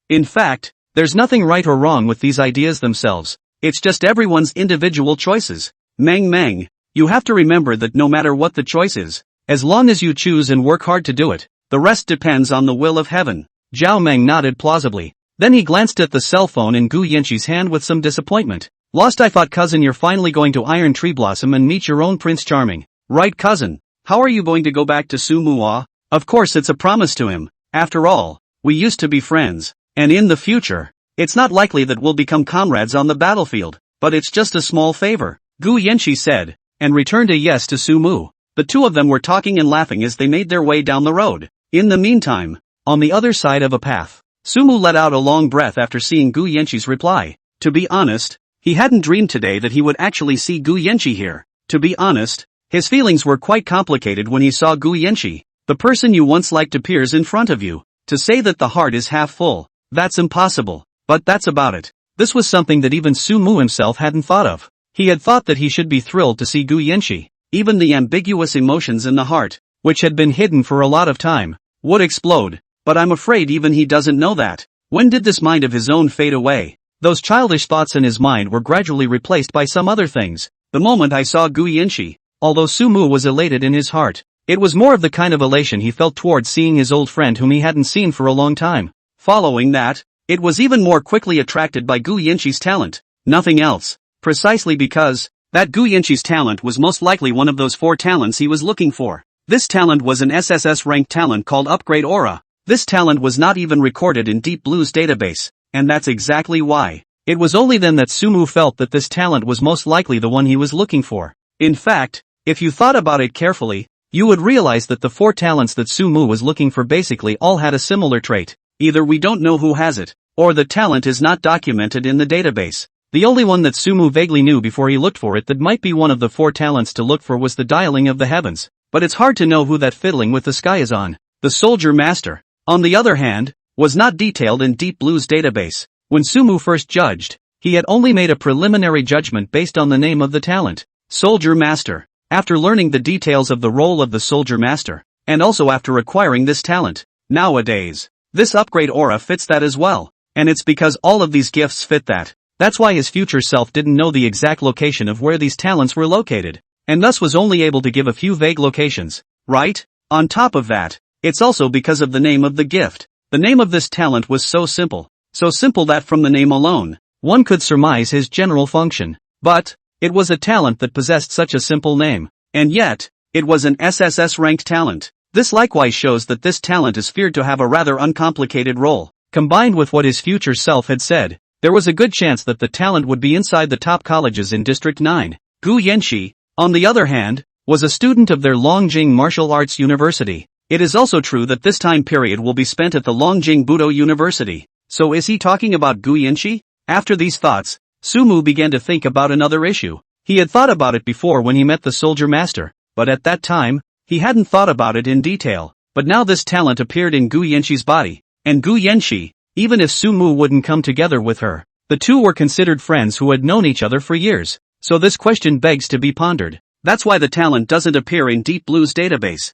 [SPEAKER 1] In fact, there's nothing right or wrong with these ideas themselves. It's just everyone's individual choices. Meng, you have to remember that no matter what the choice is, as long as you choose and work hard to do it, the rest depends on the will of heaven. Zhao Meng nodded plausibly. Then he glanced at the cell phone in Gu Yanqi's hand with some disappointment. Lost, I thought, cousin, you're finally going to Iron Tree Blossom and meet your own Prince Charming. Right, cousin? How are you going to go back to Sumua? Of course, it's a promise to him. After all, we used to be friends. And in the future, it's not likely that we'll become comrades on the battlefield. But it's just a small favor, Gu Yanqi said, and returned a yes to Sumu. The two of them were talking and laughing as they made their way down the road. In the meantime, on the other side of a path, Sumu let out a long breath after seeing Gu Yanqi's reply. To be honest, he hadn't dreamed today that he would actually see Gu Yanqi here. To be honest, his feelings were quite complicated when he saw Gu Yanqi. The person you once liked appears in front of you. To say that the heart is half full, that's impossible. But that's about it. This was something that even Sumu himself hadn't thought of. He had thought that he should be thrilled to see Gu Yanqi. Even the ambiguous emotions in the heart, which had been hidden for a lot of time, would explode. But I'm afraid even he doesn't know that. When did this mind of his own fade away? Those childish thoughts in his mind were gradually replaced by some other things. The moment I saw Gu Yanqi, although Sumu was elated in his heart, it was more of the kind of elation he felt towards seeing his old friend whom he hadn't seen for a long time. Following that, it was even more quickly attracted by Gu Yanqi's talent. Nothing else. Precisely because that Gu Yanqi's talent was most likely one of those 4 talents he was looking for. This talent was an SSS ranked talent called Upgrade Aura. This talent was not even recorded in Deep Blue's database. And that's exactly why. It was only then that Sumu felt that this talent was most likely the one he was looking for. In fact, if you thought about it carefully, you would realize that the 4 talents that Sumu was looking for basically all had a similar trait. Either we don't know who has it, or the talent is not documented in the database. The only one that Sumu vaguely knew before he looked for it that might be one of the 4 talents to look for was the dialing of the heavens. But it's hard to know who that fiddling with the sky is on. The Soldier Master, on the other hand, was not detailed in Deep Blue's database. When Sumu first judged, he had only made a preliminary judgment based on the name of the talent, Soldier Master. After learning the details of the role of the Soldier Master, and also after acquiring this talent, nowadays, this Upgrade Aura fits that as well. And it's because all of these gifts fit that. That's why his future self didn't know the exact location of where these talents were located, and thus was only able to give a few vague locations, right? On top of that, it's also because of the name of the gift. The name of this talent was so simple that from the name alone, one could surmise his general function. But, it was a talent that possessed such a simple name, and yet, it was an SSS-ranked talent. This likewise shows that this talent is feared to have a rather uncomplicated role. Combined with what his future self had said, there was a good chance that the talent would be inside the top colleges in District 9. Gu Yanqi, on the other hand, was a student of their Longjing Martial Arts University. It is also true that this time period will be spent at the Longjing Budo University. So is he talking about Gu Yanqi? After these thoughts, Sumu began to think about another issue. He had thought about it before when he met the Soldier Master, but at that time, he hadn't thought about it in detail. But now this talent appeared in Gu Yanqi's body, and Gu Yanqi, even if Sumu wouldn't come together with her, the two were considered friends who had known each other for years. So this question begs to be pondered. That's why the talent doesn't appear in Deep Blue's database.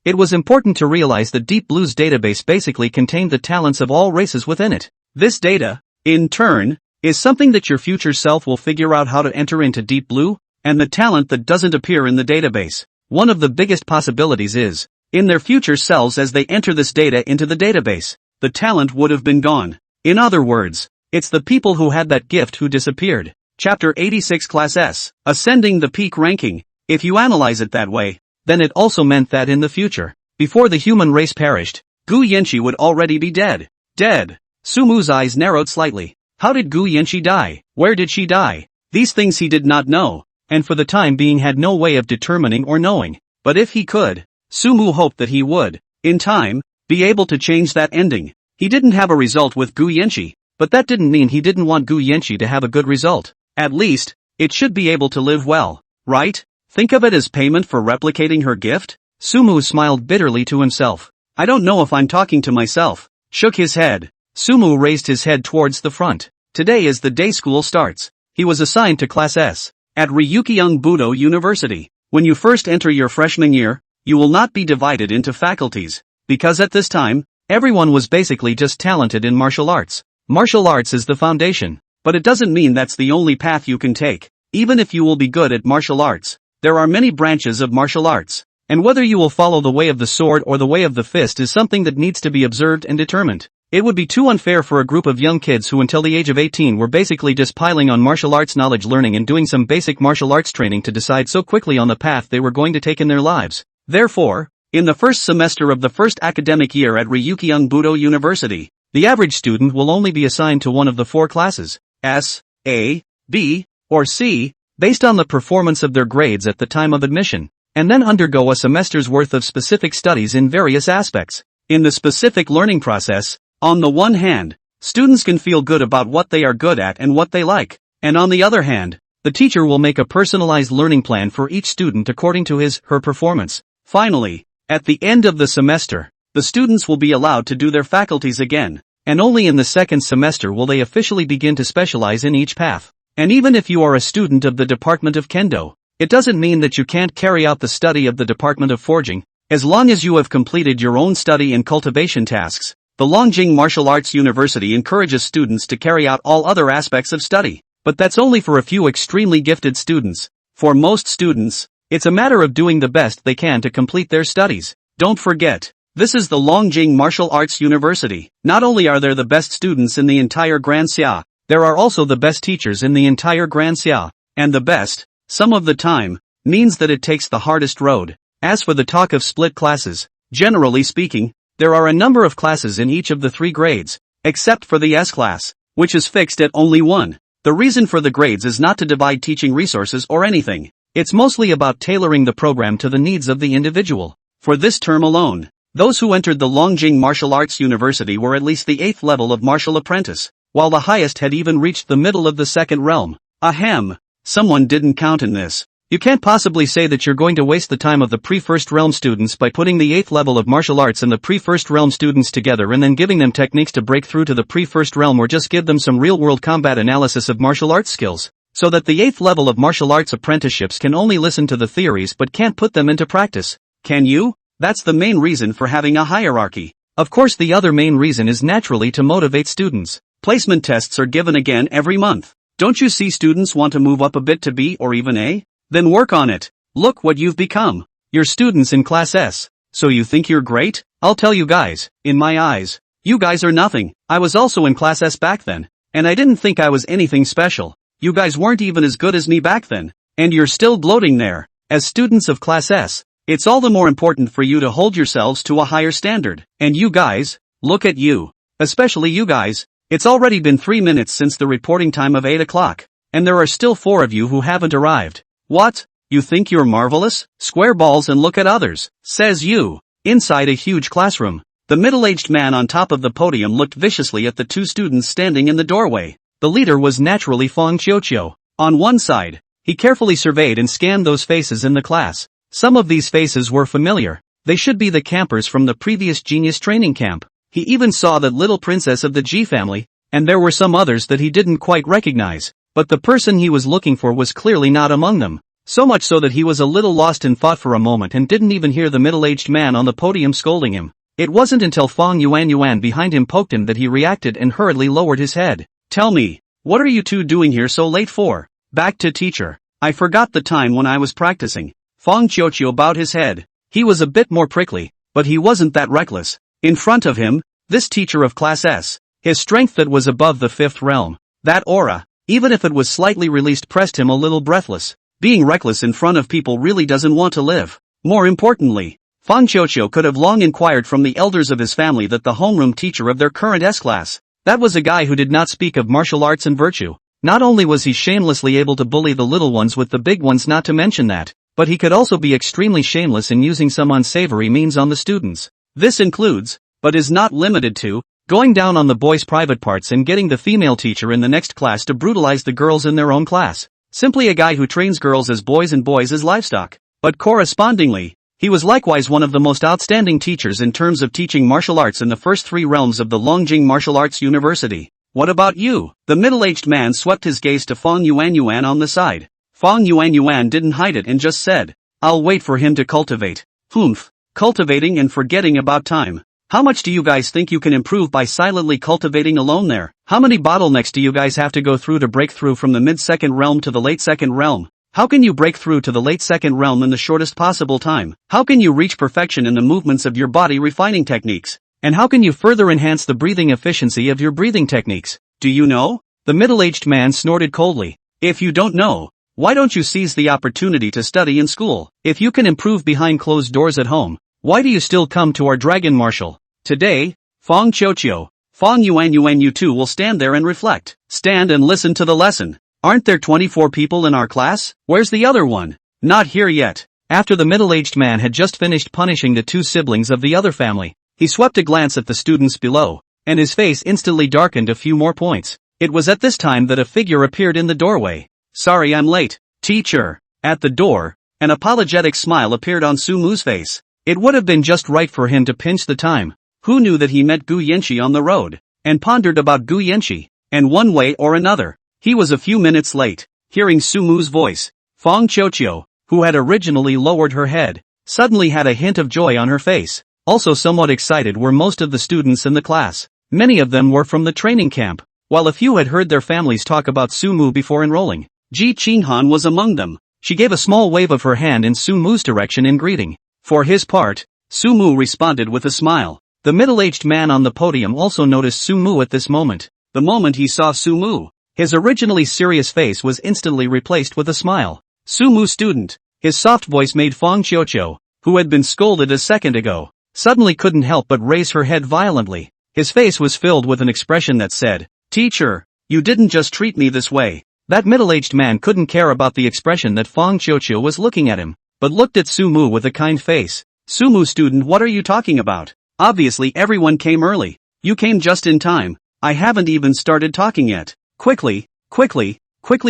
[SPEAKER 1] It was important to realize that Deep Blue's database basically contained the talents of all races within it. This data, in turn, is something that your future self will figure out how to enter into Deep Blue, and the talent that doesn't appear in the database. One of the biggest possibilities is, in their future selves as they enter this data into the database, the talent would have been gone. In other words, it's the people who had that gift who disappeared. Chapter 86 Class S, Ascending the Peak Ranking. If you analyze it that way, then it also meant that in the future, before the human race perished, Gu Yanqi would already be dead. Dead. Sumu's eyes narrowed slightly. How did Gu Yanqi die? Where did she die? These things he did not know, and for the time being had no way of determining or knowing. But if he could, Sumu hoped that he would, in time, be able to change that ending. He didn't have a result with Gu Yanqi, but that didn't mean he didn't want Gu Yanqi to have a good result. At least, it should be able to live well, right? Think of it as payment for replicating her gift? Sumu smiled bitterly to himself. I don't know if I'm talking to myself. Shook his head. Sumu raised his head towards the front. Today is the day school starts. He was assigned to Class S at Ryukyung Budo University. When you first enter your freshman year, you will not be divided into faculties, because at this time, everyone was basically just talented in martial arts. Martial arts is the foundation, but it doesn't mean that's the only path you can take. Even if you will be good at martial arts, there are many branches of martial arts, and whether you will follow the way of the sword or the way of the fist is something that needs to be observed and determined. It would be too unfair for a group of young kids who until the age of 18 were basically just piling on martial arts knowledge learning and doing some basic martial arts training to decide so quickly on the path they were going to take in their lives. Therefore, in the first semester of the first academic year at Ryukyung Budo University, the average student will only be assigned to one of the 4 classes, S, A, B, or C, based on the performance of their grades at the time of admission, and then undergo a semester's worth of specific studies in various aspects. In the specific learning process, on the one hand, students can feel good about what they are good at and what they like, and on the other hand, the teacher will make a personalized learning plan for each student according to his/her performance. Finally, at the end of the semester, the students will be allowed to do their faculties again, and only in the second semester will they officially begin to specialize in each path. And even if you are a student of the Department of Kendo, it doesn't mean that you can't carry out the study of the Department of Forging, as long as you have completed your own study and cultivation tasks. The Longjing Martial Arts University encourages students to carry out all other aspects of study, but that's only for a few extremely gifted students. For most students, it's a matter of doing the best they can to complete their studies. Don't forget, this is the Longjing Martial Arts University. Not only are there the best students in the entire Grand Xia, there are also the best teachers in the entire Grand Xia, and the best, some of the time, means that it takes the hardest road. As for the talk of split classes, generally speaking, there are a number of classes in each of the 3 grades, except for the S class, which is fixed at only 1. The reason for the grades is not to divide teaching resources or anything. It's mostly about tailoring the program to the needs of the individual. For this term alone, those who entered the Longjing Martial Arts University were at least the 8th level of martial apprentice, while the highest had even reached the middle of the 2nd realm. Ahem, someone didn't count in this. You can't possibly say that you're going to waste the time of the pre-first realm students by putting the 8th level of martial arts and the pre-first realm students together and then giving them techniques to break through to the pre-first realm, or just give them some real-world combat analysis of martial arts skills, so that the 8th level of martial arts apprenticeships can only listen to the theories but can't put them into practice. Can you? That's the main reason for having a hierarchy. Of course, the other main reason is naturally to motivate students. Placement tests are given again every month. Don't you see students want to move up a bit to B or even A? Then work on it. Look what you've become. You're students in Class S. So you think you're great? I'll tell you guys, in my eyes, you guys are nothing. I was also in Class S back then, and I didn't think I was anything special. You guys weren't even as good as me back then, and you're still bloating there. As students of Class S, it's all the more important for you to hold yourselves to a higher standard. And you guys, look at you. Especially you guys. It's already been 3 minutes since the reporting time of 8 o'clock, and there are still 4 of you who haven't arrived. What? You think you're marvelous? Square balls and look at others, says you. Inside a huge classroom, the middle-aged man on top of the podium looked viciously at the 2 students standing in the doorway. The leader was naturally Fong Qiuqiu. On one side, he carefully surveyed and scanned those faces in the class. Some of these faces were familiar. They should be the campers from the previous genius training camp. He even saw that little princess of the G family, and there were some others that he didn't quite recognize. But the person he was looking for was clearly not among them. So much so that he was a little lost in thought for a moment and didn't even hear the middle-aged man on the podium scolding him. It wasn't until Fong Yuan behind him poked him that he reacted and hurriedly lowered his head. Tell me, What are you two doing here so late for? Back to teacher. I forgot the time when I was practicing. Fang Qiuqiu bowed his head. He was a bit more prickly, but he wasn't that reckless. In front of him, this teacher of class S, his strength that was above the fifth realm. That aura, even if it was slightly released, pressed him a little breathless. Being reckless in front of people really doesn't want to live. More importantly, Fang Qiuqiu could have long inquired from the elders of his family that the homeroom teacher of their current S-class, that was a guy who did not speak of martial arts and virtue. Not only was he shamelessly able to bully the little ones with the big ones, not to mention that, but he could also be extremely shameless in using some unsavory means on the students. This includes, but is not limited to, going down on the boys' private parts and getting the female teacher in the next class to brutalize the girls in their own class. Simply a guy who trains girls as boys and boys as livestock. But correspondingly, he was likewise one of the most outstanding teachers in terms of teaching martial arts in the first three realms of the Longjing Martial Arts University. What about you? The middle-aged man swept his gaze to Fang Yuanyuan on the side. Fang Yuanyuan didn't hide it and just said, I'll wait for him to cultivate. Humph. Cultivating and forgetting about time. How much do you guys think you can improve by silently cultivating alone there? How many bottlenecks do you guys have to go through to break through from the mid-second realm to the late second realm? How can you break through to the late second realm in the shortest possible time? How can you reach perfection in the movements of your body refining techniques? And how can you further enhance the breathing efficiency of your breathing techniques? Do you know? The middle-aged man snorted coldly. If you don't know, why don't you seize the opportunity to study in school? If you can improve behind closed doors at home, why do you still come to our dragon martial? Today, Fang Qiuqiu, Fang Yuanyuan, you two will stand there and reflect. Stand and listen to the lesson. Aren't there 24 people in our class? Where's the other one? Not here yet. After the middle-aged man had just finished punishing the two siblings of the other family, he swept a glance at the students below, and his face instantly darkened a few more points. It was at this time that a figure appeared in the doorway. Sorry I'm late, teacher. At the door, an apologetic smile appeared on Sumu's face. It would have been just right for him to pinch the time. Who knew that he met Gu Yanqi on the road, and pondered about Gu Yanqi, and one way or another, he was a few minutes late. Hearing Sumu's voice, Fang Qiuqiu, who had originally lowered her head, suddenly had a hint of joy on her face. Also somewhat excited were most of the students in the class. Many of them were from the training camp, while a few had heard their families talk about Sumu before enrolling. Ji Qinghan was among them. She gave a small wave of her hand in Sumu's direction in greeting. For his part, Sumu responded with a smile. The middle-aged man on the podium also noticed Sumu at this moment. The moment he saw Sumu, his originally serious face was instantly replaced with a smile. Sumu student, his soft voice made Fang Qiuqiu, who had been scolded a second ago, suddenly couldn't help but raise her head violently. His face was filled with an expression that said, Teacher, you didn't just treat me this way. That middle-aged man couldn't care about the expression that Fang Qiuqiu was looking at him, but looked at Sumu with a kind face. Sumu student, what are you talking about? Obviously everyone came early. You came just in time. I haven't even started talking yet. Quickly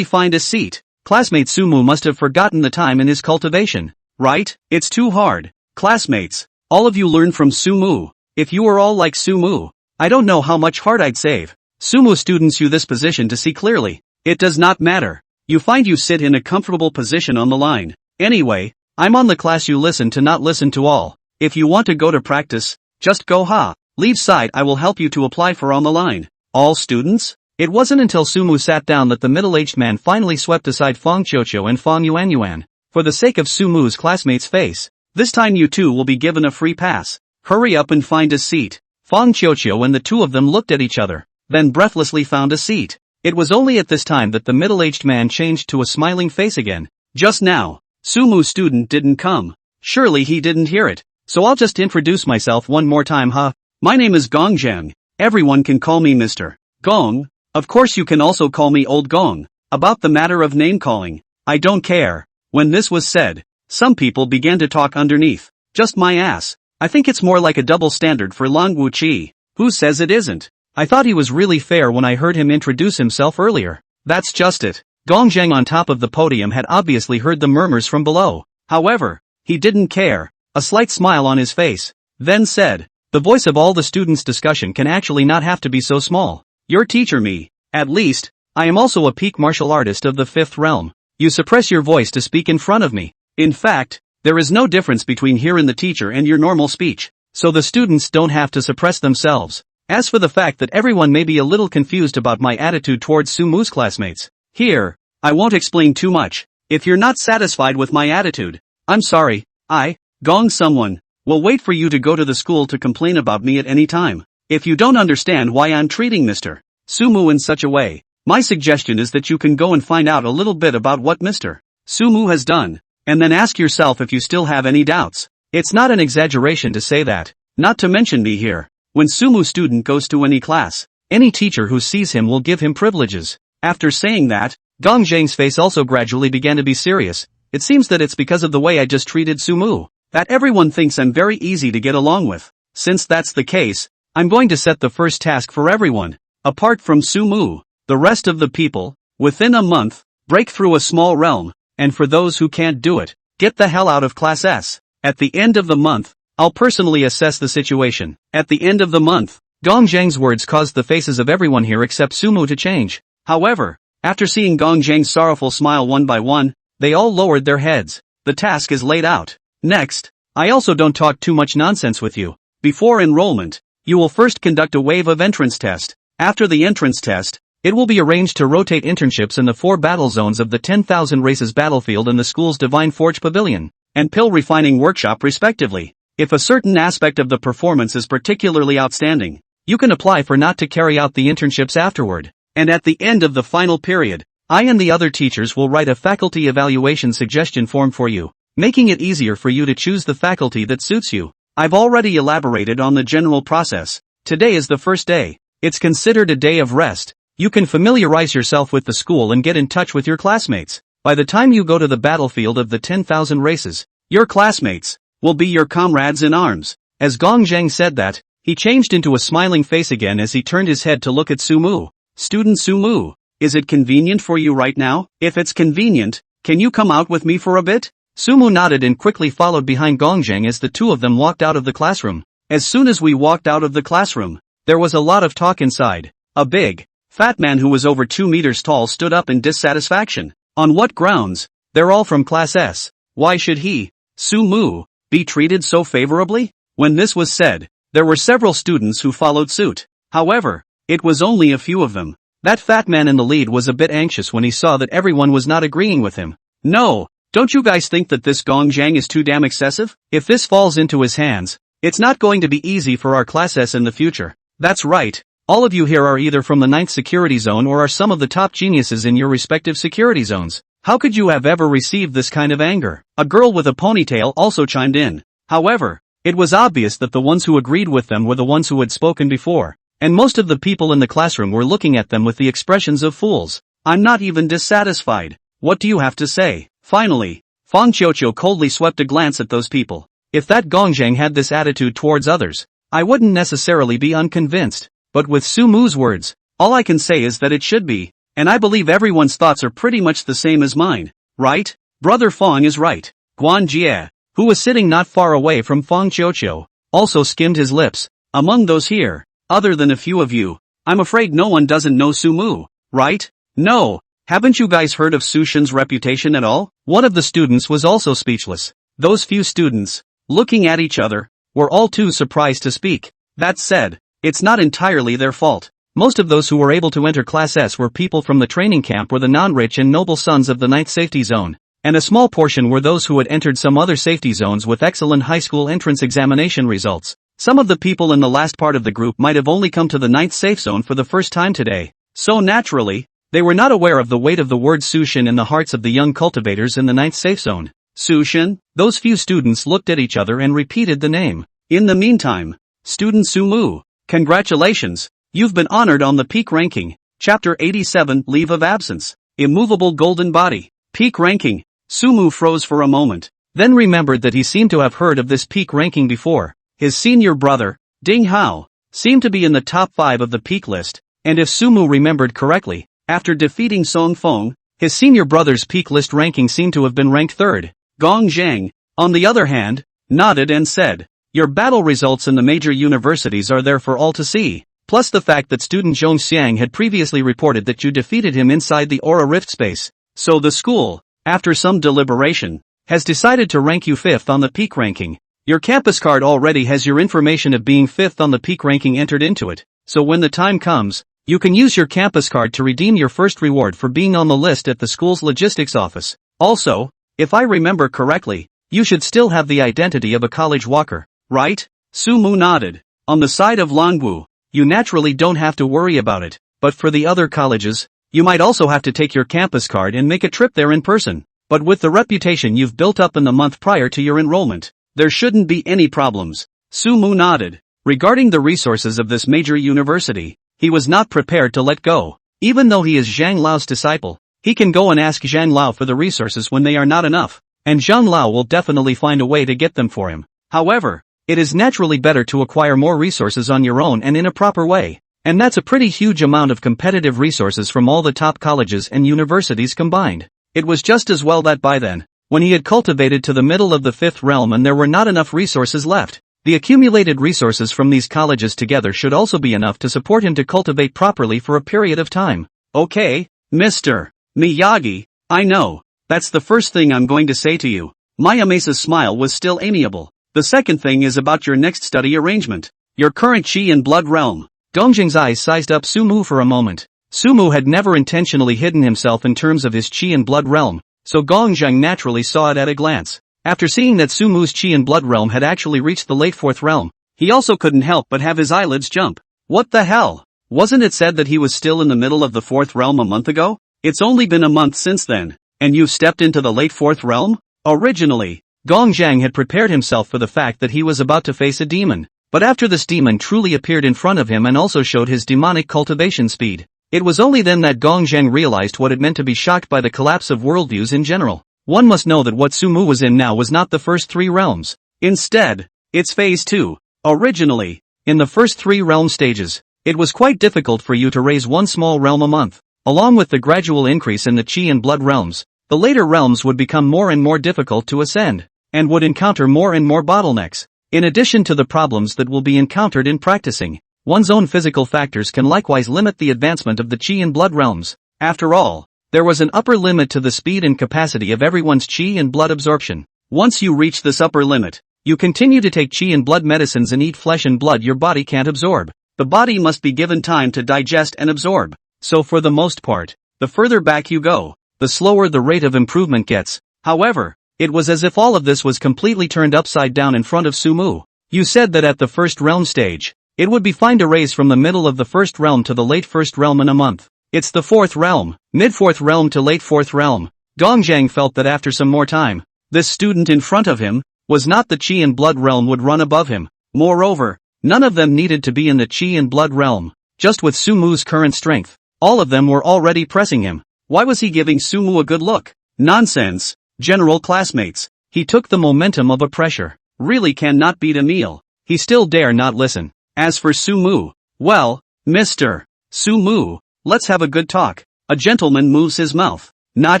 [SPEAKER 1] find a seat. Classmate Sumu must have forgotten the time in his cultivation. Right? It's too hard. Classmates, all of you learn from Sumu. If you were all like Sumu, I don't know how much heart I'd save. Sumu students, you this position to see clearly. It does not matter. You find you sit in a comfortable position on the line. Anyway, I'm on the class, you listen to not listen to all. If you want to go to practice, just go ha. Leave side, I will help you to apply for on the line. All students? It wasn't until Sumu sat down that the middle-aged man finally swept aside Fang Qiuqiu and Fang Yuanyuan. For the sake of Sumu's classmate's face, this time you two will be given a free pass. Hurry up and find a seat. Fang Qiuqiu and the two of them looked at each other, then breathlessly found a seat. It was only at this time that the middle-aged man changed to a smiling face again. Just now, Sumu student didn't come. Surely he didn't hear it. So I'll just introduce myself one more time, huh? My name is Gong Zheng. Everyone can call me Mr. Gong. Of course you can also call me Old Gong. About the matter of name calling, I don't care. When this was said, some people began to talk underneath. Just my ass. I think it's more like a double standard for Long Wuqi. Who says it isn't? I thought he was really fair when I heard him introduce himself earlier. That's just it. Gong Zheng on top of the podium had obviously heard the murmurs from below. However, he didn't care. A slight smile on his face, then said, the voice of all the students' discussion can actually not have to be so small. Your teacher me. At least, I am also a peak martial artist of the fifth realm. You suppress your voice to speak in front of me. In fact, there is no difference between here and the teacher and your normal speech, so the students don't have to suppress themselves. As for the fact that everyone may be a little confused about my attitude towards Sumu's classmates, here, I won't explain too much. If you're not satisfied with my attitude, I'm sorry, someone, will wait for you to go to the school to complain about me at any time. If you don't understand why I'm treating Mr. Sumu in such a way, my suggestion is that you can go and find out a little bit about what Mr. Sumu has done, and then ask yourself if you still have any doubts. It's not an exaggeration to say that, not to mention me here. When Sumu student goes to any class, any teacher who sees him will give him privileges. After saying that, Gong Zhang's face also gradually began to be serious. It seems that it's because of the way I just treated Sumu, that everyone thinks I'm very easy to get along with. Since that's the case, I'm going to set the first task for everyone. Apart from Sumu, the rest of the people, within a month, break through a small realm, and for those who can't do it, get the hell out of Class S. At the end of the month, I'll personally assess the situation. At the end of the month, Gong Zhang's words caused the faces of everyone here except Sumu to change. However, after seeing Gong Zhang's sorrowful smile one by one, they all lowered their heads. The task is laid out. Next, I also don't talk too much nonsense with you. Before enrollment, you will first conduct a wave of entrance test. After the entrance test, it will be arranged to rotate internships in the 4 battle zones of the 10,000 races battlefield and the school's Divine Forge Pavilion and Pill Refining Workshop respectively. If a certain aspect of the performance is particularly outstanding, you can apply for not to carry out the internships afterward. And at the end of the final period, I and the other teachers will write a faculty evaluation suggestion form for you, making it easier for you to choose the faculty that suits you. I've already elaborated on the general process. Today is the first day. It's considered a day of rest. You can familiarize yourself with the school and get in touch with your classmates. By the time you go to the battlefield of the 10,000 races, your classmates will be your comrades in arms. As Gong Zhang said that, he changed into a smiling face again as he turned his head to look at Sumu. Student Sumu, is it convenient for you right now? If it's convenient, can you come out with me for a bit? Sumu nodded and quickly followed behind Gong Zhang as the two of them walked out of the classroom. As soon as we walked out of the classroom, there was a lot of talk inside. A big, fat man who was over 2 meters tall stood up in dissatisfaction. On what grounds? They're all from Class S. Why should he, Sumu, be treated so favorably? When this was said, there were several students who followed suit. However, it was only a few of them. That fat man in the lead was a bit anxious when he saw that everyone was not agreeing with him. No, don't you guys think that this Gong Zhang is too damn excessive? If this falls into his hands, it's not going to be easy for our Class S in the future. That's right. All of you here are either from the 9th security zone or are some of the top geniuses in your respective security zones. How could you have ever received this kind of anger? A girl with a ponytail also chimed in. However, it was obvious that the ones who agreed with them were the ones who had spoken before, and most of the people in the classroom were looking at them with the expressions of fools. I'm not even dissatisfied. What do you have to say? Finally, Fang Qiuqiu coldly swept a glance at those people. If that Gong Zhang had this attitude towards others, I wouldn't necessarily be unconvinced. But with Sumu's words, all I can say is that it should be, and I believe everyone's thoughts are pretty much the same as mine, right? Brother Fang is right. Guan Jie, who was sitting not far away from Fang Qiuqiu, also skimmed his lips. Among those here, other than a few of you, I'm afraid no one doesn't know Sumu, right? No, haven't you guys heard of Su Shen's reputation at all? One of the students was also speechless. Those few students, looking at each other, were all too surprised to speak. That said, it's not entirely their fault. Most of those who were able to enter Class S were people from the training camp or the non-rich and noble sons of the 9th safety zone, and a small portion were those who had entered some other safety zones with excellent high school entrance examination results. Some of the people in the last part of the group might have only come to the 9th safe zone for the first time today, so naturally, they were not aware of the weight of the word Su Shen in the hearts of the young cultivators in the 9th safe zone. Su Shen? Those few students looked at each other and repeated the name. In the meantime, student Sumu, congratulations, you've been honored on the peak ranking. Chapter 87, Leave of Absence. Immovable Golden Body. Peak ranking. Sumu froze for a moment, then remembered that he seemed to have heard of this peak ranking before. His senior brother, Ding Hao, seemed to be in the top 5 of the peak list, and if Sumu remembered correctly, after defeating Song Feng, his senior brother's peak list ranking seemed to have been ranked 3rd. Gong Zhang, on the other hand, nodded and said, your battle results in the major universities are there for all to see, plus the fact that student Zhong Xiang had previously reported that you defeated him inside the Aura Rift space. So the school, after some deliberation, has decided to rank you 5th on the peak ranking. Your campus card already has your information of being 5th on the peak ranking entered into it. so when the time comes, you can use your campus card to redeem your first reward for being on the list at the school's logistics office. Also, if I remember correctly, you should still have the identity of a college walker, right? Sumu nodded. On the side of Longwu, you naturally don't have to worry about it, but for the other colleges, you might also have to take your campus card and make a trip there in person. But with the reputation you've built up in the month prior to your enrollment, there shouldn't be any problems. Sumu nodded. Regarding the resources of this major university, he was not prepared to let go. Even though he is Zhang Lao's disciple, he can go and ask Zhang Lao for the resources when they are not enough, and Zhang Lao will definitely find a way to get them for him. However, it is naturally better to acquire more resources on your own and in a proper way, and that's a pretty huge amount of competitive resources from all the top colleges and universities combined. It was just as well that by then, when he had cultivated to the middle of the fifth realm and there were not enough resources left, the accumulated resources from these colleges together should also be enough to support him to cultivate properly for a period of time. Okay, Mr. Miyagi, I know. That's the first thing I'm going to say to you. Miyamesa's smile was still amiable. The second thing is about your next study arrangement. Your current chi and blood realm. Dongjing's eyes sized up Sumu for a moment. Sumu had never intentionally hidden himself in terms of his chi and blood realm, so Dongjing naturally saw it at a glance. After seeing that Sumu's chi and blood realm had actually reached the late fourth realm, he also couldn't help but have his eyelids jump. What the hell? Wasn't it said that he was still in the middle of the fourth realm a month ago? It's only been a month since then, and you've stepped into the late fourth realm? Originally, Gong Zhang had prepared himself for the fact that he was about to face a demon, but after this demon truly appeared in front of him and also showed his demonic cultivation speed, it was only then that Gong Zhang realized what it meant to be shocked by the collapse of worldviews in general. One must know that what Sumu was in now was not the first three realms. Instead, it's phase 2. Originally, in the first three realm stages, it was quite difficult for you to raise one small realm a month. Along with the gradual increase in the chi and blood realms, the later realms would become more and more difficult to ascend, and would encounter more and more bottlenecks. In addition to the problems that will be encountered in practicing, one's own physical factors can likewise limit the advancement of the chi and blood realms. After all, there was an upper limit to the speed and capacity of everyone's chi and blood absorption. Once you reach this upper limit, you continue to take chi and blood medicines and eat flesh and blood your body can't absorb. The body must be given time to digest and absorb. So for the most part, the further back you go, the slower the rate of improvement gets. However, it was as if all of this was completely turned upside down in front of Sumu. You said that at the first realm stage, it would be fine to raise from the middle of the first realm to the late first realm in a month. It's the fourth realm, mid-fourth realm to late fourth realm. Dongjang felt that after some more time, this student in front of him, was not the chi and blood realm would run above him. Moreover, none of them needed to be in the chi and blood realm. Just with Sumu's current strength, all of them were already pressing him. Why was he giving Sumu a good look? Nonsense. General classmates. He took the momentum of a pressure. Really cannot beat a meal. He still dare not listen. As for Sumu, well, Mr. Sumu, let's have a good talk. A gentleman moves his mouth, not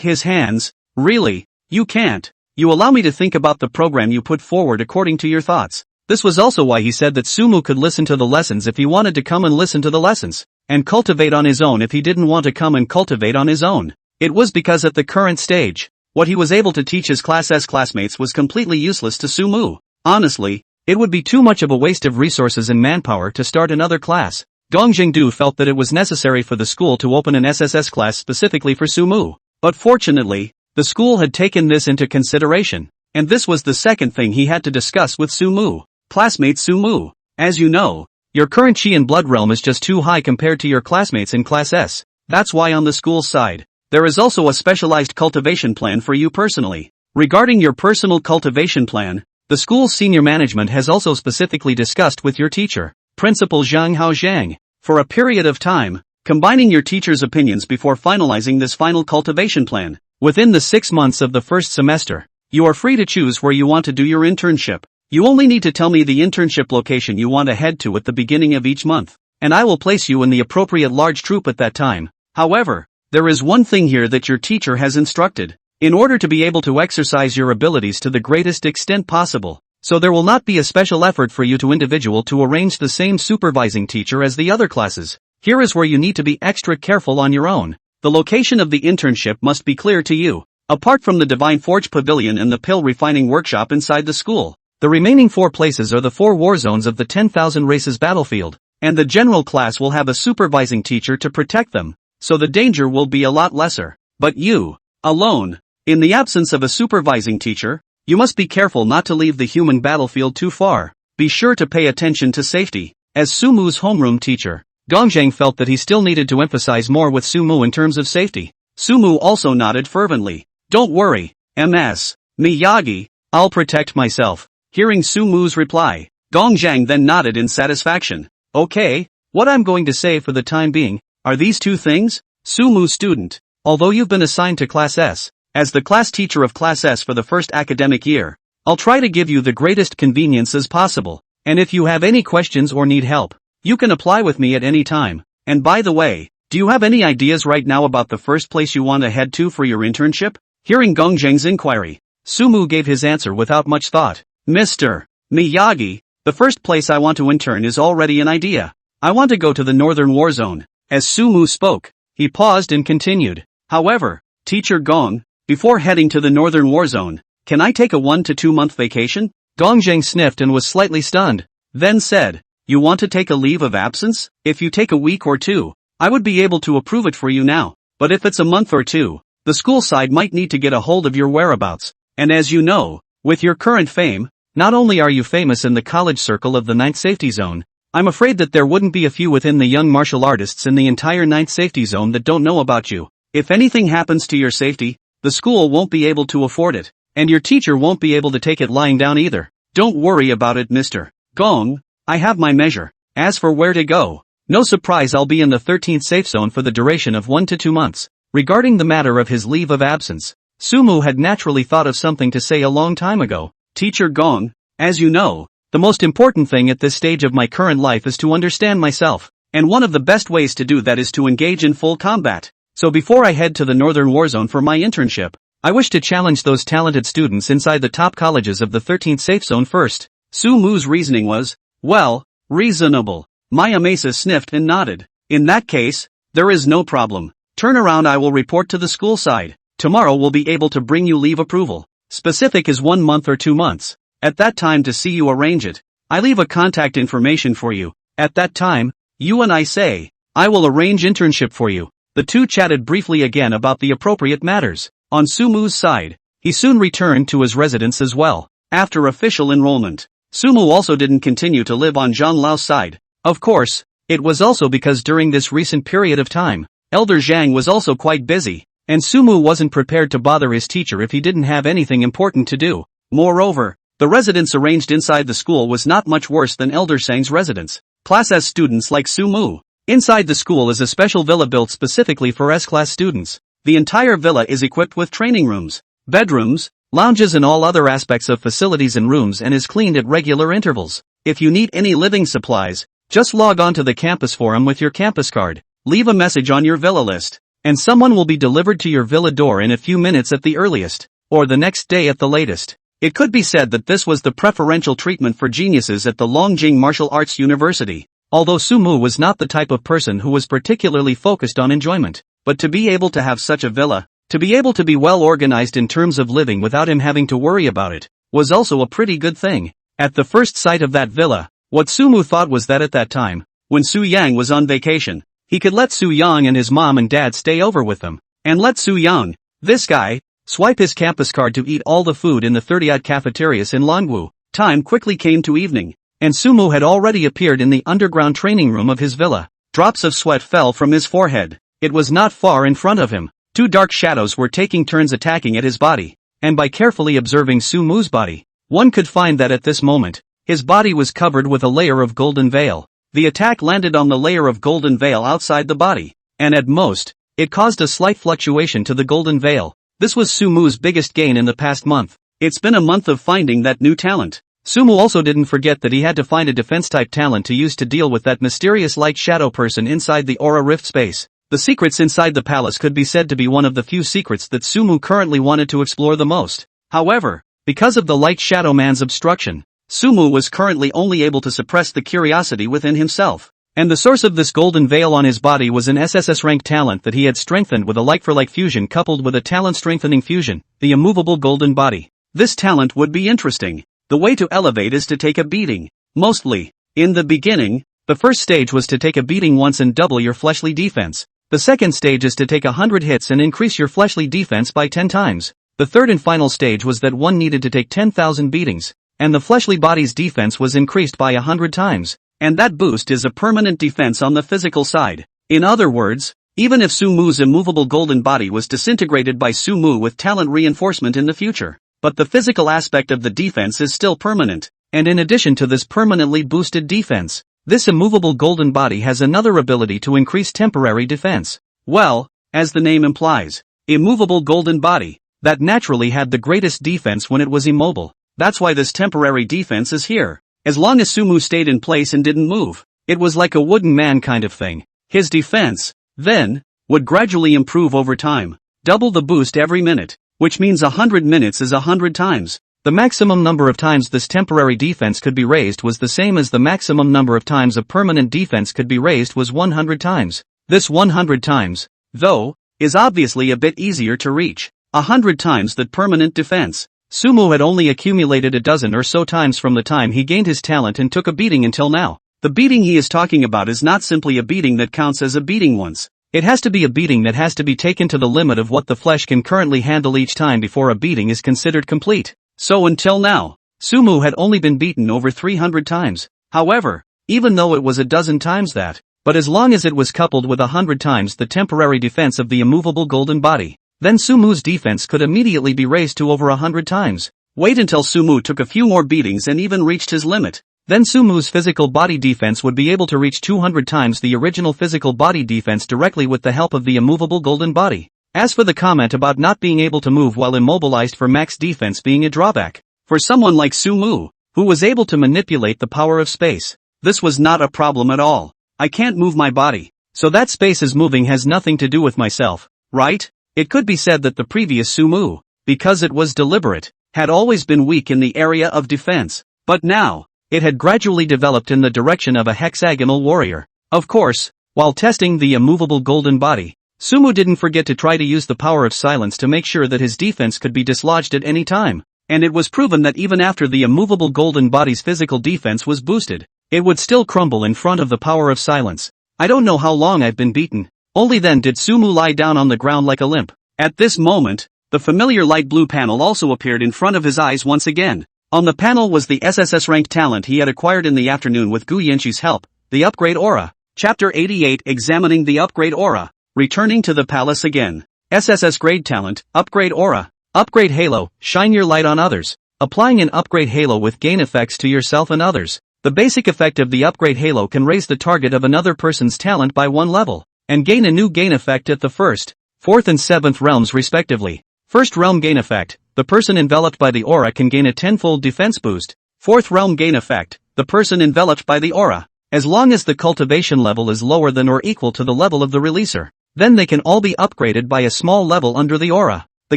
[SPEAKER 1] his hands. Really, you can't. You allow me to think about the program you put forward according to your thoughts. This was also why he said that Sumu could listen to the lessons if he wanted to come and listen to the lessons, and cultivate on his own if he didn't want to come and cultivate on his own. It was because at the current stage, what he was able to teach his class's classmates was completely useless to Sumu. Honestly, it would be too much of a waste of resources and manpower to start another class. Gong Jingdu felt that it was necessary for the school to open an SSS class specifically for Sumu. But fortunately, the school had taken this into consideration, and this was the second thing he had to discuss with Sumu. Classmate Sumu, as you know, your current chi and blood realm is just too high compared to your classmates in Class S. That's why on the school's side, there is also a specialized cultivation plan for you personally. Regarding your personal cultivation plan, the school's senior management has also specifically discussed with your teacher, Principal Zhang Haozhang, for a period of time, combining your teacher's opinions before finalizing this final cultivation plan. Within the 6 months of the first semester, you are free to choose where you want to do your internship. You only need to tell me the internship location you want to head to at the beginning of each month, and I will place you in the appropriate large troop at that time. However, there is one thing here that your teacher has instructed. In order to be able to exercise your abilities to the greatest extent possible, so there will not be a special effort for you to individual to arrange the same supervising teacher as the other classes. Here is where you need to be extra careful on your own. The location of the internship must be clear to you. Apart from the Divine Forge Pavilion and the Pill Refining Workshop inside the school, the remaining 4 places are the 4 war zones of the 10,000 races battlefield. and the general class will have a supervising teacher to protect them, so the danger will be a lot lesser. But you, alone, in the absence of a supervising teacher, you must be careful not to leave the human battlefield too far. Be sure to pay attention to safety. As Sumu's homeroom teacher, Gongzhang felt that he still needed to emphasize more with Sumu in terms of safety. Sumu also nodded fervently. Don't worry, Ms. Miyagi, I'll protect myself. Hearing Sumu's reply, Gongzhang then nodded in satisfaction. Okay, what I'm going to say for the time being are these two things. Sumu student, although you've been assigned to Class S, as the class teacher of Class S for the first academic year, I'll try to give you the greatest conveniences possible, and if you have any questions or need help, you can apply with me at any time. And by the way, do you have any ideas right now about the first place you want to head to for your internship? Hearing Gongzhang's inquiry, Sumu gave his answer without much thought. Mr. Miyagi, the first place I want to intern is already an idea. I want to go to the Northern War Zone. As Sumu spoke, he paused and continued. However, Teacher Gong, before heading to the Northern War Zone, can I take a 1 to 2 month vacation? Gongzhang sniffed and was slightly stunned, then said, you want to take a leave of absence? If you take a week or two, I would be able to approve it for you now, but if it's a month or two, the school side might need to get a hold of your whereabouts, and as you know, with your current fame, not only are you famous in the college circle of the 9th Safety Zone, I'm afraid that there wouldn't be a few within the young martial artists in the entire 9th Safety Zone that don't know about you. If anything happens to your safety, the school won't be able to afford it, and your teacher won't be able to take it lying down either. Don't worry about it, Mr. Gong, I have my measure. As for where to go, no surprise, I'll be in the 13th safe zone for the duration of 1 to 2 months. Regarding the matter of his leave of absence, Sumu had naturally thought of something to say a long time ago. Teacher Gong, as you know, the most important thing at this stage of my current life is to understand myself, and one of the best ways to do that is to engage in full combat. So before I head to the Northern War Zone for my internship, I wish to challenge those talented students inside the top colleges of the 13th safe zone first. Sumu's reasoning was, well, reasonable. Mayamasa sniffed and nodded. In that case, there is no problem. Turn around, I will report to the school side. Tomorrow we'll be able to bring you leave approval. Specific is 1 month or 2 months. At that time to see you arrange it. I leave a contact information for you. At that time, you and I say, I will arrange internship for you. The two chatted briefly again about the appropriate matters. On Sumu's side, he soon returned to his residence as well. After official enrollment, Sumu also didn't continue to live on Zhang Lao's side. Of course, it was also because during this recent period of time, Elder Zhang was also quite busy, and Sumu wasn't prepared to bother his teacher if he didn't have anything important to do. Moreover, the residence arranged inside the school was not much worse than Elder Zhang's residence. Class S students like Sumu. Inside the school is a special villa built specifically for S-class students. The entire villa is equipped with training rooms, bedrooms, lounges and all other aspects of facilities and rooms, and is cleaned at regular intervals. If you need any living supplies, just log on to the campus forum with your campus card, leave a message on your villa list, and someone will be delivered to your villa door in a few minutes at the earliest, or the next day at the latest. It could be said that this was the preferential treatment for geniuses at the Longjing Martial Arts University. Although Sumu was not the type of person who was particularly focused on enjoyment, but to be able to have such a villa, to be able to be well organized in terms of living without him having to worry about it, was also a pretty good thing. At the first sight of that villa, what Sumu thought was that at that time, when Su Yang was on vacation, he could let Su Yang and his mom and dad stay over with them, and let Su Yang, this guy, swipe his campus card to eat all the food in the 30-odd cafeterias in Longwu. Time quickly came to evening, and Sumu had already appeared in the underground training room of his villa. Drops of sweat fell from his forehead. It was not far in front of him. Two dark shadows were taking turns attacking at his body, and by carefully observing Sumu's body, one could find that at this moment, his body was covered with a layer of golden veil. The attack landed on the layer of golden veil outside the body, and at most, it caused a slight fluctuation to the golden veil. This was Sumu's biggest gain in the past month. It's been a month of finding that new talent. Sumu also didn't forget that he had to find a defense-type talent to use to deal with that mysterious light shadow person inside the aura rift space. The secrets inside the palace could be said to be one of the few secrets that Sumu currently wanted to explore the most. However, because of the light shadow man's obstruction, Sumu was currently only able to suppress the curiosity within himself. And the source of this golden veil on his body was an SSS-ranked talent that he had strengthened with a like-for-like fusion coupled with a talent-strengthening fusion, the immovable golden body. This talent would be interesting. The way to elevate is to take a beating. Mostly, in the beginning, The first stage was to take a beating once and double your fleshly defense. The second stage is to take 100 hits and increase your fleshly defense by 10 times. The third and final stage was that one needed to take 10,000 beatings, and the fleshly body's defense was increased by 100 times. And that boost is a permanent defense on the physical side. In other words, even if Sumu's immovable golden body was disintegrated by Sumu with talent reinforcement in the future, but the physical aspect of the defense is still permanent. And in addition to this permanently boosted defense, this immovable golden body has another ability to increase temporary defense. Well, as the name implies, immovable golden body, that naturally had the greatest defense when it was immobile. That's why this temporary defense is here. As long as Sumu stayed in place and didn't move, it was like a wooden man kind of thing. His defense, then, would gradually improve over time. Double the boost every minute, which means 100 minutes is 100 times. The maximum number of times this temporary defense could be raised was the same as the maximum number of times a permanent defense could be raised was 100 times. This 100 times, though, is obviously a bit easier to reach. 100 times that permanent defense. Sumu had only accumulated a dozen or so times from the time he gained his talent and took a beating until now. The beating he is talking about is not simply a beating that counts as a beating once. It has to be a beating that has to be taken to the limit of what the flesh can currently handle each time before a beating is considered complete. So until now, Sumu had only been beaten over 300 times. However, even though it was a dozen times that, but as long as it was coupled with 100 times the temporary defense of the immovable golden body, then Sumu's defense could immediately be raised to over 100 times. Wait until Sumu took a few more beatings and even reached his limit. Then Sumu's physical body defense would be able to reach 200 times the original physical body defense directly with the help of the immovable golden body. As for the comment about not being able to move while immobilized for max defense being a drawback, for someone like Sumu, who was able to manipulate the power of space, this was not a problem at all. I can't move my body, so that space is moving has nothing to do with myself, right? It could be said that the previous Sumu, because it was deliberate, had always been weak in the area of defense, but now, it had gradually developed in the direction of a hexagonal warrior. Of course, while testing the immovable golden body, Sumu didn't forget to try to use the power of silence to make sure that his defense could be dislodged at any time, and it was proven that even after the immovable golden body's physical defense was boosted, it would still crumble in front of the power of silence. I don't know how long I've been beaten. Only then did Sumu lie down on the ground like a limp. At this moment, the familiar light blue panel also appeared in front of his eyes once again. On the panel was the SSS ranked talent he had acquired in the afternoon with Gu Yanqi's help, the upgrade aura. Chapter 88 Examining the upgrade aura. Returning to the palace again. SSS grade talent, upgrade aura. Upgrade halo, shine your light on others. Applying an upgrade halo with gain effects to yourself and others. The basic effect of the upgrade halo can raise the target of another person's talent by 1 level, and gain a new gain effect at the 1st, 4th and 7th realms respectively. First realm gain effect, the person enveloped by the aura can gain a 10-fold defense boost. 4th realm gain effect, the person enveloped by the aura, as long as the cultivation level is lower than or equal to the level of the releaser, then they can all be upgraded by a small level under the aura. The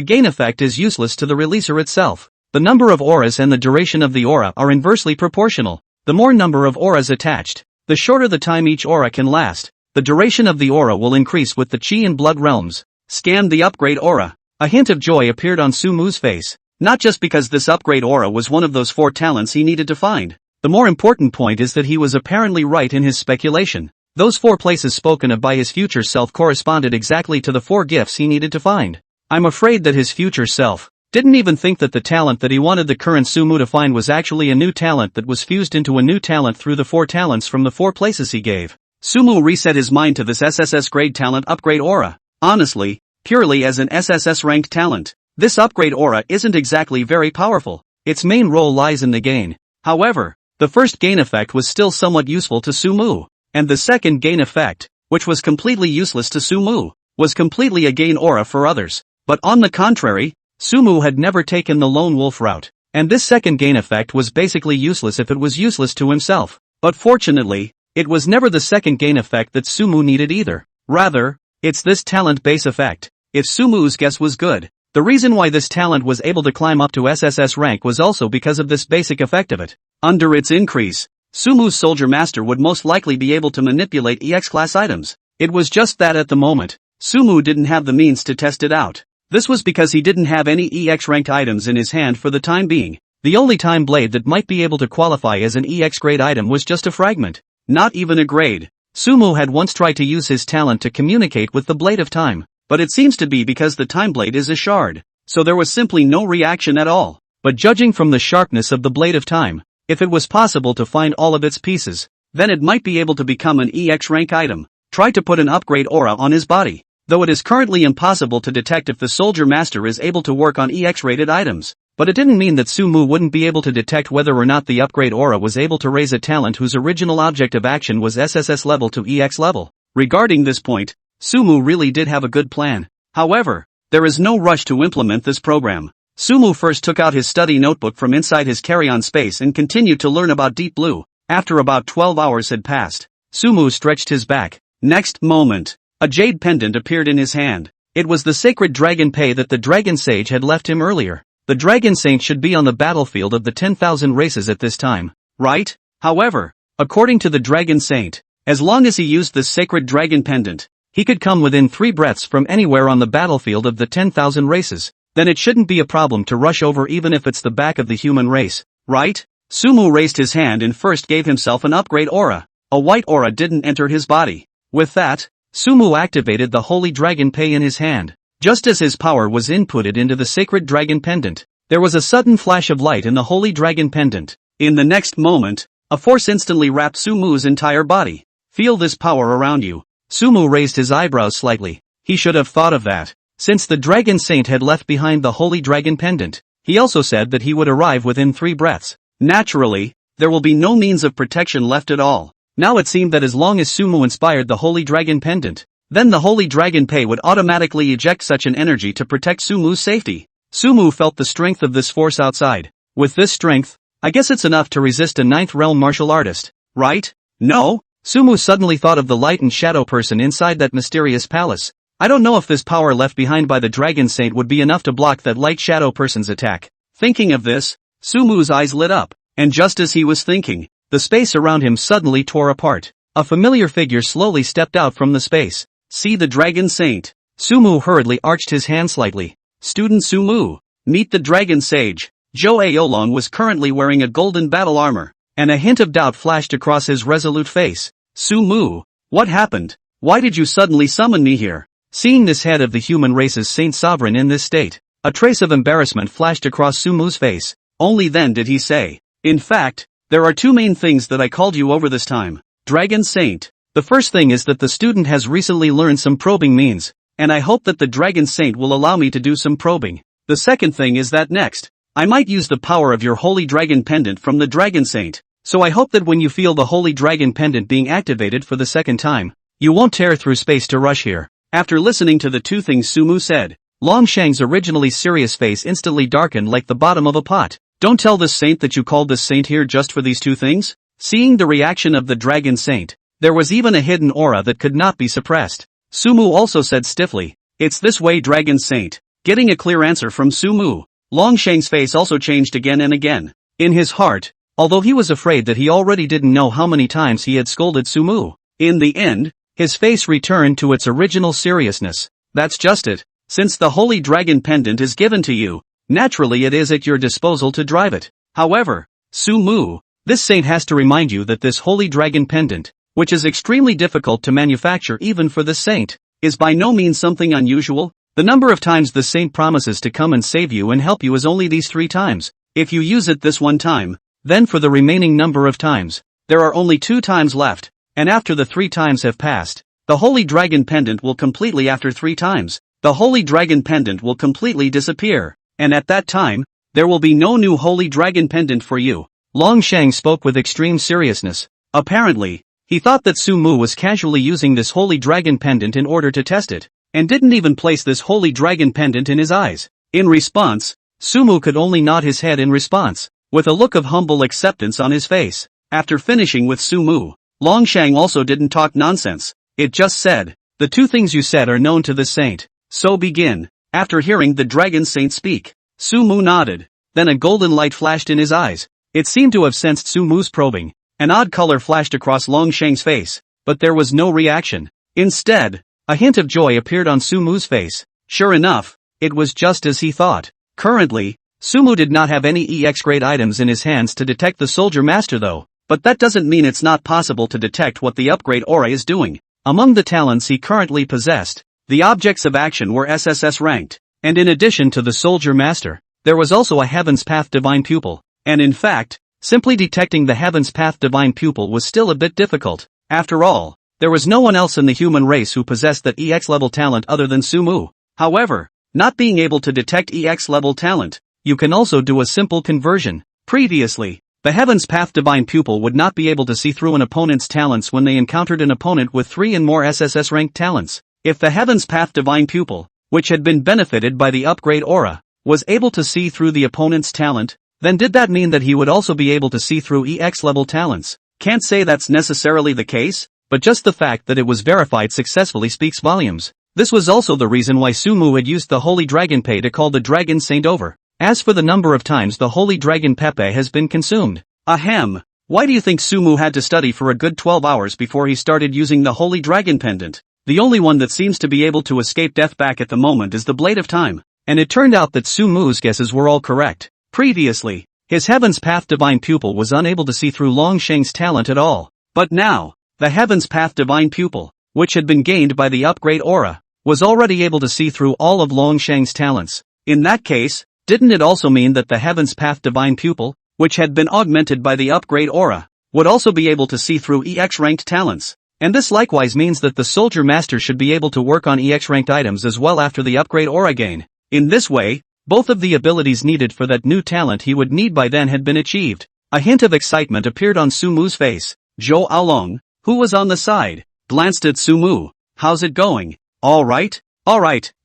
[SPEAKER 1] gain effect is useless to the releaser itself. The number of auras and the duration of the aura are inversely proportional. The more number of auras attached, the shorter the time each aura can last. The duration of the aura will increase with the chi and blood realms. Scan the upgrade aura. A hint of joy appeared on Sumu's face. Not just because this upgrade aura was one of those 4 talents he needed to find. The more important point is that he was apparently right in his speculation. Those 4 places spoken of by his future self corresponded exactly to the 4 gifts he needed to find. I'm afraid that his future self didn't even think that the talent that he wanted the current Sumu to find was actually a new talent that was fused into a new talent through the 4 talents from the 4 places he gave. Sumu reset his mind to this SSS grade talent upgrade aura. Honestly, purely as an SSS ranked talent, this upgrade aura isn't exactly very powerful. Its main role lies in the gain. However, the first gain effect was still somewhat useful to Sumu. And the second gain effect, which was completely useless to Sumu, was completely a gain aura for others. But on the contrary, Sumu had never taken the lone wolf route, and this second gain effect was basically useless if it was useless to himself. But fortunately, it was never the second gain effect that Sumu needed either. Rather, it's this talent base effect. If Sumu's guess was good, the reason why this talent was able to climb up to SSS rank was also because of this basic effect of it. Under its increase, Sumu's soldier master would most likely be able to manipulate EX class items. It was just that at the moment, Sumu didn't have the means to test it out. This was because he didn't have any EX ranked items in his hand for the time being. The only time blade that might be able to qualify as an EX grade item was just a fragment. not even a grade. Sumu had once tried to use his talent to communicate with the Blade of Time, but it seems to be because the Time Blade is a shard, so there was simply no reaction at all. But judging from the sharpness of the Blade of Time, if it was possible to find all of its pieces, then it might be able to become an EX rank item. Try to put an upgrade aura on his body. Though it is currently impossible to detect if the Soldier Master is able to work on EX rated items, but it didn't mean that Sumu wouldn't be able to detect whether or not the upgrade aura was able to raise a talent whose original object of action was SSS level to EX level. Regarding this point, Sumu really did have a good plan. However, there is no rush to implement this program. Sumu first took out his study notebook from inside his carry-on space and continued to learn about Deep Blue. After about 12 hours had passed, Sumu stretched his back. Next moment, a jade pendant appeared in his hand. It was the sacred dragon pay that the dragon sage had left him earlier. The dragon saint should be on the battlefield of the 10,000 races at this time, right? However, according to the dragon saint, as long as he used this sacred dragon pendant, he could come within 3 breaths from anywhere on the battlefield of the 10,000 races. Then it shouldn't be a problem to rush over even if it's the back of the human race, right? Sumu raised his hand and first gave himself an upgrade aura. A white aura didn't enter his body. With that, Sumu activated the holy dragon pay in his hand. Just as his power was inputted into the sacred dragon pendant, there was a sudden flash of light in the holy dragon pendant. In the next moment, a force instantly wrapped Sumu's entire body. Feel this power around you. Sumu raised his eyebrows slightly. He should have thought of that. Since the dragon saint had left behind the holy dragon pendant, he also said that he would arrive within 3 breaths. Naturally, there will be no means of protection left at all. Now it seemed that as long as Sumu inspired the holy dragon pendant, then the holy dragon pay would automatically eject such an energy to protect Sumu's safety. Sumu felt the strength of this force outside. With this strength, I guess it's enough to resist a 9th realm martial artist, right? No? Sumu suddenly thought of the light and shadow person inside that mysterious palace. I don't know if this power left behind by the dragon saint would be enough to block that light shadow person's attack. Thinking of this, Sumu's eyes lit up, and just as he was thinking, the space around him suddenly tore apart. A familiar figure slowly stepped out from the space. See the dragon saint. Sumu hurriedly arched his hand slightly. Student Sumu, meet the dragon sage. Zhou Aolong was currently wearing a golden battle armor, and a hint of doubt flashed across his resolute face. Sumu, what happened? Why did you suddenly summon me here? Seeing this head of the human race's saint sovereign in this state, a trace of embarrassment flashed across Sumu's face. Only then did he say, in fact, there are 2 main things that I called you over this time. Dragon Saint. The first thing is that the student has recently learned some probing means, and I hope that the Dragon Saint will allow me to do some probing. The second thing is that next, I might use the power of your Holy Dragon Pendant from the Dragon Saint, so I hope that when you feel the Holy Dragon Pendant being activated for the second time, you won't tear through space to rush here. After listening to the 2 things Sumu said, Longshang's originally serious face instantly darkened like the bottom of a pot. Don't tell this saint that you called this saint here just for these 2 things? Seeing the reaction of the Dragon Saint, there was even a hidden aura that could not be suppressed. Sumu also said stiffly, it's this way Dragon Saint. Getting a clear answer from Sumu, Longshang's face also changed again and again. In his heart, although he was afraid that he already didn't know how many times he had scolded Sumu, in the end, his face returned to its original seriousness. That's just it. Since the Holy Dragon Pendant is given to you, naturally it is at your disposal to drive it. However, Sumu, this saint has to remind you that this Holy Dragon Pendant, which is extremely difficult to manufacture even for the saint, is by no means something unusual. The number of times the saint promises to come and save you and help you is only these 3 times. If you use it this one time, then for the remaining number of times, there are only 2 times left. And after the 3 times have passed, the Holy Dragon Pendant will completely after 3 times, the Holy Dragon Pendant will completely disappear, and at that time, there will be no new Holy Dragon Pendant for you. Longshang spoke with extreme seriousness. Apparently, he thought that Sumu was casually using this Holy Dragon Pendant in order to test it, and didn't even place this Holy Dragon Pendant in his eyes. In response, Sumu could only nod his head in response, with a look of humble acceptance on his face. After finishing with Sumu, Longshang also didn't talk nonsense. It just said, the 2 things you said are known to the saint, so begin. After hearing the Dragon Saint speak, Sumu nodded. Then a golden light flashed in his eyes. It seemed to have sensed Sumu's probing. An odd color flashed across Longshang's face, but there was no reaction. Instead, a hint of joy appeared on Sumu's face. Sure enough, it was just as he thought. Currently, Sumu did not have any EX grade items in his hands to detect the Soldier Master though. But that doesn't mean it's not possible to detect what the upgrade aura is doing. Among the talents he currently possessed, the objects of action were SSS ranked, and in addition to the Soldier Master, there was also a Heaven's Path Divine Pupil, and in fact, simply detecting the Heaven's Path Divine Pupil was still a bit difficult. After all, there was no one else in the human race who possessed that EX level talent other than Sumu. However, not being able to detect EX level talent, you can also do a simple conversion. Previously, the Heaven's Path Divine Pupil would not be able to see through an opponent's talents when they encountered an opponent with 3 and more SSS ranked talents. If the Heaven's Path Divine Pupil, which had been benefited by the upgrade aura, was able to see through the opponent's talent, then did that mean that he would also be able to see through EX level talents? Can't say that's necessarily the case, but just the fact that it was verified successfully speaks volumes. This was also the reason why Sumu had used the Holy Dragon Pei to call the Dragon Saint over. As for the number of times the Holy Dragon Pepe has been consumed, ahem, why do you think Sumu had to study for a good 12 hours before he started using the Holy Dragon Pendant? The only one that seems to be able to escape death back at the moment is the Blade of Time. And it turned out that Sumu's guesses were all correct. Previously, his Heaven's Path Divine Pupil was unable to see through Long Sheng's talent at all. But now, the Heaven's Path Divine Pupil, which had been gained by the upgrade aura, was already able to see through all of Long Sheng's talents. In that case, didn't it also mean that the Heaven's Path Divine Pupil, which had been augmented by the upgrade aura, would also be able to see through EX-ranked talents? And this likewise means that the Soldier Master should be able to work on EX-ranked items as well after the upgrade aura gain. In this way, both of the abilities needed for that new talent he would need by then had been achieved. A hint of excitement appeared on Sumu's face. Zhou Aolong, who was on the side, glanced at Sumu. How's it going? Alright,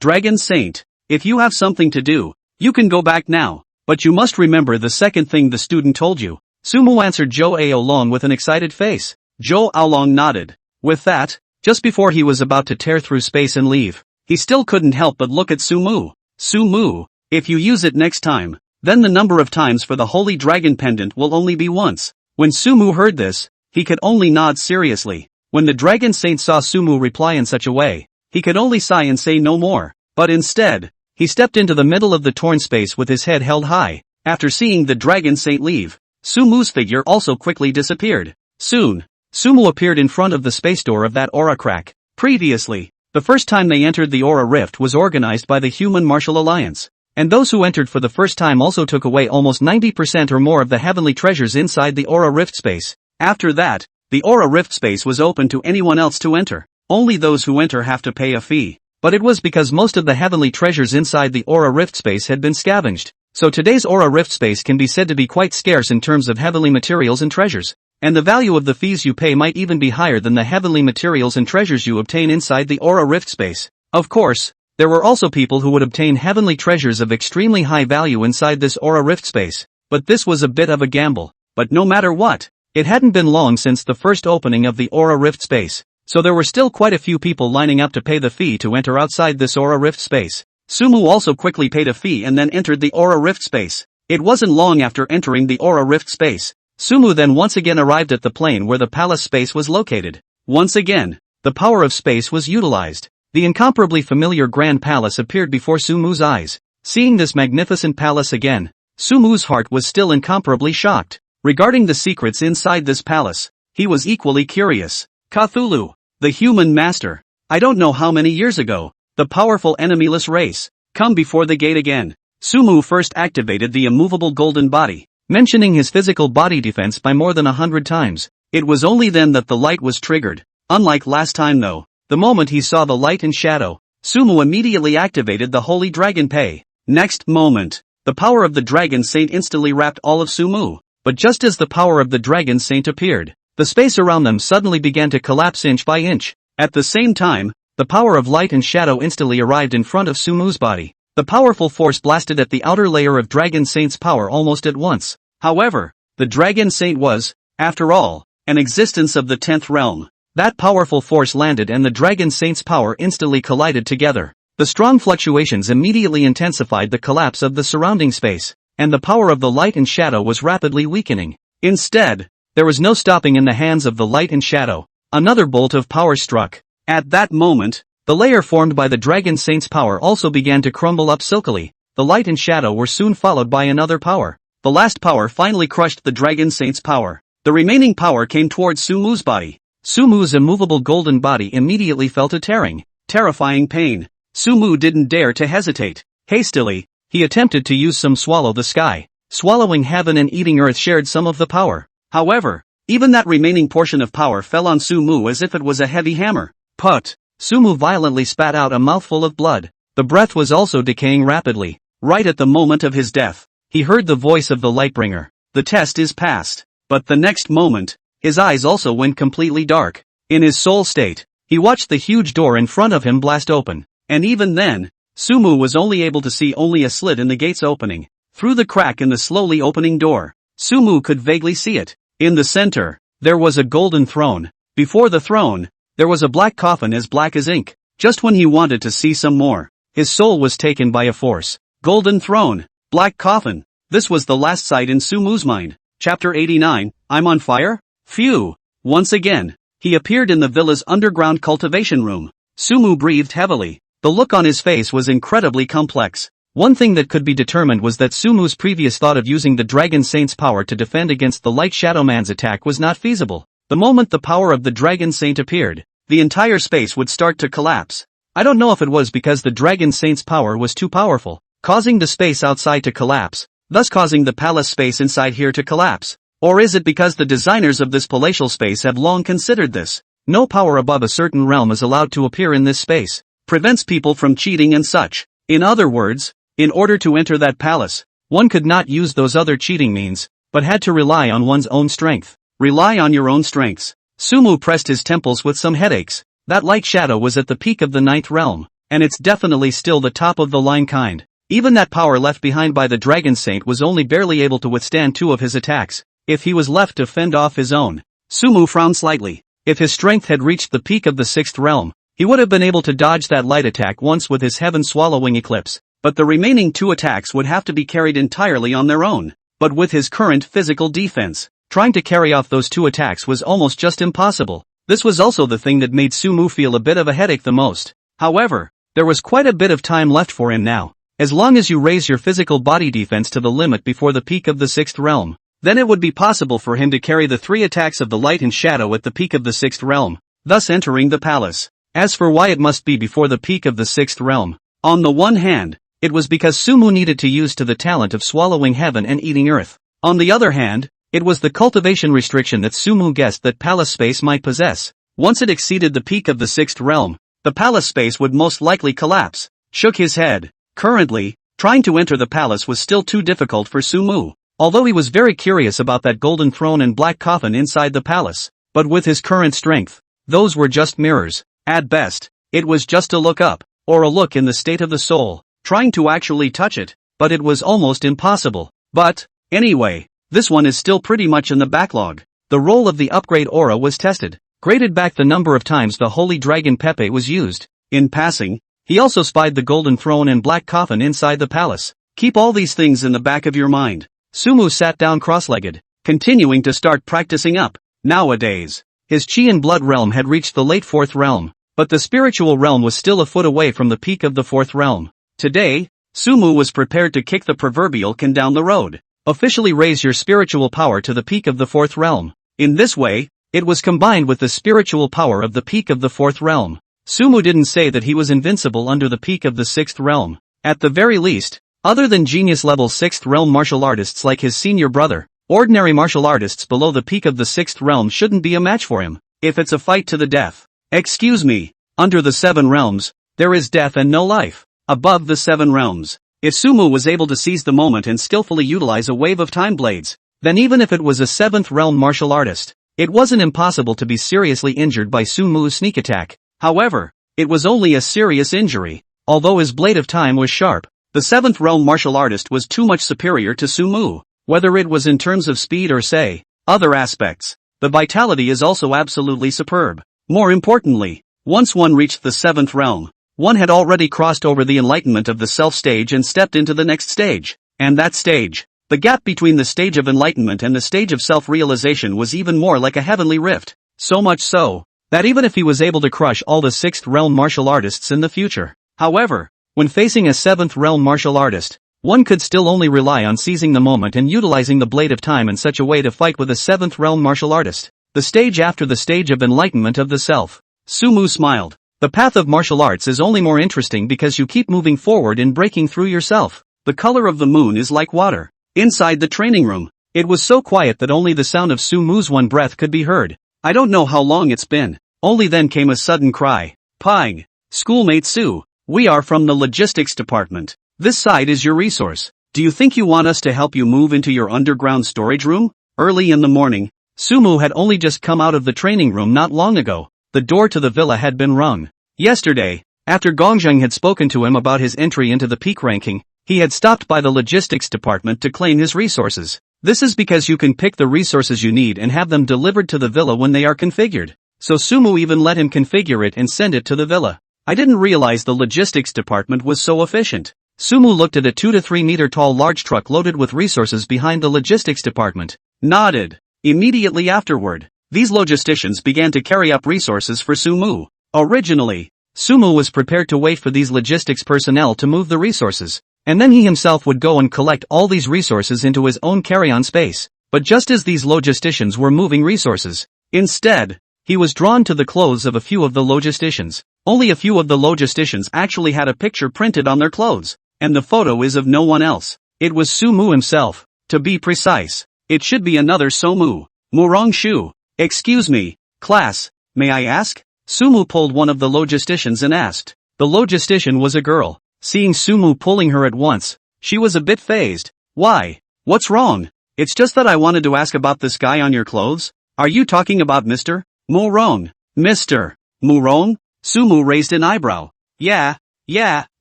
[SPEAKER 1] Dragon Saint. If you have something to do, you can go back now, but you must remember the second thing the student told you. Sumu answered Zhou Aolong with an excited face. Zhou Aolong nodded. With that, just before he was about to tear through space and leave, he still couldn't help but look at Sumu. Sumu, if you use it next time, then the number of times for the Holy Dragon Pendant will only be once. When Sumu heard this, he could only nod seriously. When the Dragon Saint saw Sumu reply in such a way, he could only sigh and say no more. But instead, he stepped into the middle of the torn space with his head held high. After seeing the Dragon Saint leave, Sumu's figure also quickly disappeared. Soon, Sumu appeared in front of the space door of that aura crack. Previously, the first time they entered the aura rift was organized by the Human Martial Alliance. And those who entered for the first time also took away almost 90% or more of the heavenly treasures inside the aura rift space. After that, the aura rift space was open to anyone else to enter. Only those who enter have to pay a fee. But it was because most of the heavenly treasures inside the aura rift space had been scavenged. So today's aura rift space can be said to be quite scarce in terms of heavenly materials and treasures. And the value of the fees you pay might even be higher than the heavenly materials and treasures you obtain inside the aura rift space. Of course, there were also people who would obtain heavenly treasures of extremely high value inside this aura rift space. But this was a bit of a gamble. But no matter what, it hadn't been long since the first opening of the aura rift space. So there were still quite a few people lining up to pay the fee to enter outside this aura rift space. Sumu also quickly paid a fee and then entered the aura rift space. It wasn't long after entering the aura rift space. Sumu then once again arrived at the plane where the palace space was located. Once again, the power of space was utilized. The incomparably familiar Grand Palace appeared before Sumu's eyes. Seeing this magnificent palace again, Sumu's heart was still incomparably shocked. Regarding the secrets inside this palace, he was equally curious. Cthulhu, the human master. I don't know how many years ago, the powerful enemyless race, come before the gate again. Sumu first activated the immovable golden body, mentioning his physical body defense by more than 100 times. It was only then that the light was triggered. Unlike last time though, the moment he saw the light and shadow, Sumu immediately activated the Holy Dragon Pei. Next moment, the power of the Dragon Saint instantly wrapped all of Sumu. But just as the power of the Dragon Saint appeared, the space around them suddenly began to collapse inch by inch. At the same time, the power of light and shadow instantly arrived in front of Sumu's body. The powerful force blasted at the outer layer of Dragon Saint's power almost at once. However, the Dragon Saint was, after all, an existence of the 10th realm. That powerful force landed and the Dragon Saint's power instantly collided together. The strong fluctuations immediately intensified the collapse of the surrounding space, and the power of the light and shadow was rapidly weakening. Instead, there was no stopping in the hands of the light and shadow. Another bolt of power struck. At that moment, the layer formed by the Dragon Saint's power also began to crumble up silkily. The light and shadow were soon followed by another power. The last power finally crushed the Dragon Saint's power. the remaining power came towards Sumu's body. Sumu's immovable golden body immediately felt a terrifying pain. Sumu didn't dare to hesitate. Hastily, he attempted to use some swallow the sky. Swallowing heaven and eating earth shared some of the power. However, even that remaining portion of power fell on Sumu as if it was a heavy hammer. Put! Sumu violently spat out a mouthful of blood. The breath was also decaying rapidly. Right at the moment of his death, he heard the voice of the Lightbringer. The test is passed. But the next moment, his eyes also went completely dark. In his soul state, he watched the huge door in front of him blast open. And even then, Sumu was only able to see only a slit in the gate's opening. Through the crack in the slowly opening door, Sumu could vaguely see it. In the center, there was a golden throne. Before the throne, there was a black coffin as black as ink. Just when he wanted to see some more, his soul was taken by a force. Golden throne, black coffin. This was the last sight in Sumu's mind. Chapter 89, I'm on fire? Phew. Once again, he appeared in the villa's underground cultivation room. Sumu breathed heavily. The look on his face was incredibly complex. One thing that could be determined was that Sumu's previous thought of using the Dragon Saint's power to defend against the Light Shadow Man's attack was not feasible. The moment the power of the Dragon Saint appeared, the entire space would start to collapse. I don't know if it was because the Dragon Saint's power was too powerful, causing the space outside to collapse, thus causing the palace space inside here to collapse. Or is it because the designers of this palatial space have long considered this? No power above a certain realm is allowed to appear in this space. Prevents people from cheating and such. In other words, in order to enter that palace, one could not use those other cheating means, but had to rely on one's own strength. Rely on your own strengths. Sumu pressed his temples with some headaches. That light shadow was at the peak of the 9th realm, and it's definitely still the top of the line kind. Even that power left behind by the Dragon Saint was only barely able to withstand 2 of his attacks. If he was left to fend off his own. Sumu frowned slightly. If his strength had reached the peak of the 6th realm, he would have been able to dodge that light attack once with his heaven-swallowing eclipse. But the remaining 2 attacks would have to be carried entirely on their own. But with his current physical defense, trying to carry off those 2 attacks was almost just impossible. This was also the thing that made Sumu feel a bit of a headache the most. However, there was quite a bit of time left for him now. As long as you raise your physical body defense to the limit before the peak of the 6th realm, then it would be possible for him to carry the 3 attacks of the light and shadow at the peak of the 6th realm, thus entering the palace. As for why it must be before the peak of the 6th realm, on the one hand, it was because Sumu needed to use to the talent of swallowing heaven and eating earth. On the other hand, it was the cultivation restriction that Sumu guessed that palace space might possess. Once it exceeded the peak of the 6th realm, the palace space would most likely collapse. Shook his head. Currently, trying to enter the palace was still too difficult for Sumu, although he was very curious about that golden throne and black coffin inside the palace. But with his current strength, those were just mirrors. At best, it was just a look up, or a look in the state of the soul, trying to actually touch it, but it was almost impossible. But, anyway, this one is still pretty much in the backlog. The role of the upgrade aura was tested, graded back the number of times the Holy Dragon Pepe was used. In passing, he also spied the golden throne and black coffin inside the palace. Keep all these things in the back of your mind. Sumu sat down cross-legged, continuing to start practicing up. Nowadays, his chi and blood realm had reached the late 4th realm, but the spiritual realm was still a foot away from the peak of the 4th realm. Today, Sumu was prepared to kick the proverbial can down the road. Officially raise your spiritual power to the peak of the 4th realm. In this way, it was combined with the spiritual power of the peak of the 4th realm. Sumu didn't say that he was invincible under the peak of the 6th realm. At the very least, other than genius-level 6th realm martial artists like his senior brother, ordinary martial artists below the peak of the 6th realm shouldn't be a match for him, if it's a fight to the death. Excuse me, under the 7 realms, there is death and no life. Above the 7 realms, if Sumu was able to seize the moment and skillfully utilize a wave of time blades, then even if it was a 7th realm martial artist, it wasn't impossible to be seriously injured by Sumu's sneak attack. However, it was only a serious injury. Although his blade of time was sharp, the 7th realm martial artist was too much superior to Sumu, whether it was in terms of speed or say, other aspects. The vitality is also absolutely superb. More importantly, once one reached the 7th realm, one had already crossed over the enlightenment of the self stage and stepped into the next stage. And that stage, the gap between the stage of enlightenment and the stage of self-realization was even more like a heavenly rift. So much so, that even if he was able to crush all the 6th realm martial artists in the future. However, when facing a 7th realm martial artist, one could still only rely on seizing the moment and utilizing the blade of time in such a way to fight with a 7th realm martial artist. The stage after the stage of enlightenment of the self. Sumu smiled. The path of martial arts is only more interesting because you keep moving forward in breaking through yourself. The color of the moon is like water. Inside the training room, it was so quiet that only the sound of Sumu's one breath could be heard. I don't know how long it's been. Only then came a sudden cry. Ping. Schoolmate Su. We are from the logistics department. This side is your resource. Do you think you want us to help you move into your underground storage room? Early in the morning, Sumu had only just come out of the training room not long ago. The door to the villa had been rung. Yesterday, after Gongzheng had spoken to him about his entry into the peak ranking, he had stopped by the logistics department to claim his resources. This is because you can pick the resources you need and have them delivered to the villa when they are configured. So Sumu even let him configure it and send it to the villa. I didn't realize the logistics department was so efficient. Sumu looked at a 2 to 3 meter tall large truck loaded with resources behind the logistics department. Nodded. Immediately afterward, these logisticians began to carry up resources for Sumu. Originally, Sumu was prepared to wait for these logistics personnel to move the resources, and then he himself would go and collect all these resources into his own carry-on space. But just as these logisticians were moving resources, instead, he was drawn to the clothes of a few of the logisticians. Only a few of the logisticians actually had a picture printed on their clothes, and the photo is of no one else. It was Sumu himself. To be precise, it should be another Somu. Murong Shu. Excuse me, class, may I ask? Sumu pulled one of the logisticians and asked. The logistician was a girl. Seeing Sumu pulling her at once, she was a bit phased. Why? What's wrong? It's just that I wanted to ask about this guy on your clothes. Are you talking about Mr. Murong? Mr. Murong? Sumu raised an eyebrow. Yeah,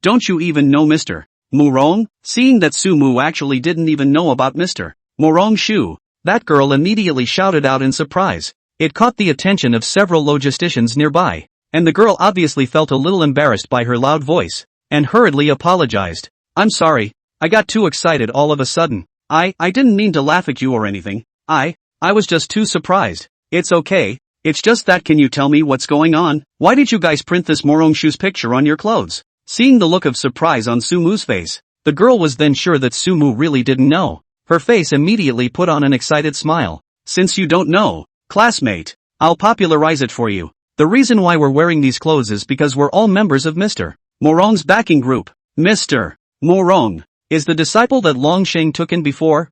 [SPEAKER 1] don't you even know Mr. Murong? Seeing that Sumu actually didn't even know about Mr. Murong Shu, that girl immediately shouted out in surprise. It caught the attention of several logisticians nearby, and the girl obviously felt a little embarrassed by her loud voice, and hurriedly apologized. I'm sorry, I got too excited all of a sudden. I didn't mean to laugh at you or anything. I was just too surprised. It's okay, it's just that can you tell me what's going on? Why did you guys print this Murong Shu's picture on your clothes? Seeing the look of surprise on Sumu's face, the girl was then sure that Sumu really didn't know. Her face immediately put on an excited smile. Since you don't know, classmate, I'll popularize it for you. The reason why we're wearing these clothes is because we're all members of Mr. Murong's backing group. Mr. Murong is the disciple that Longsheng took in before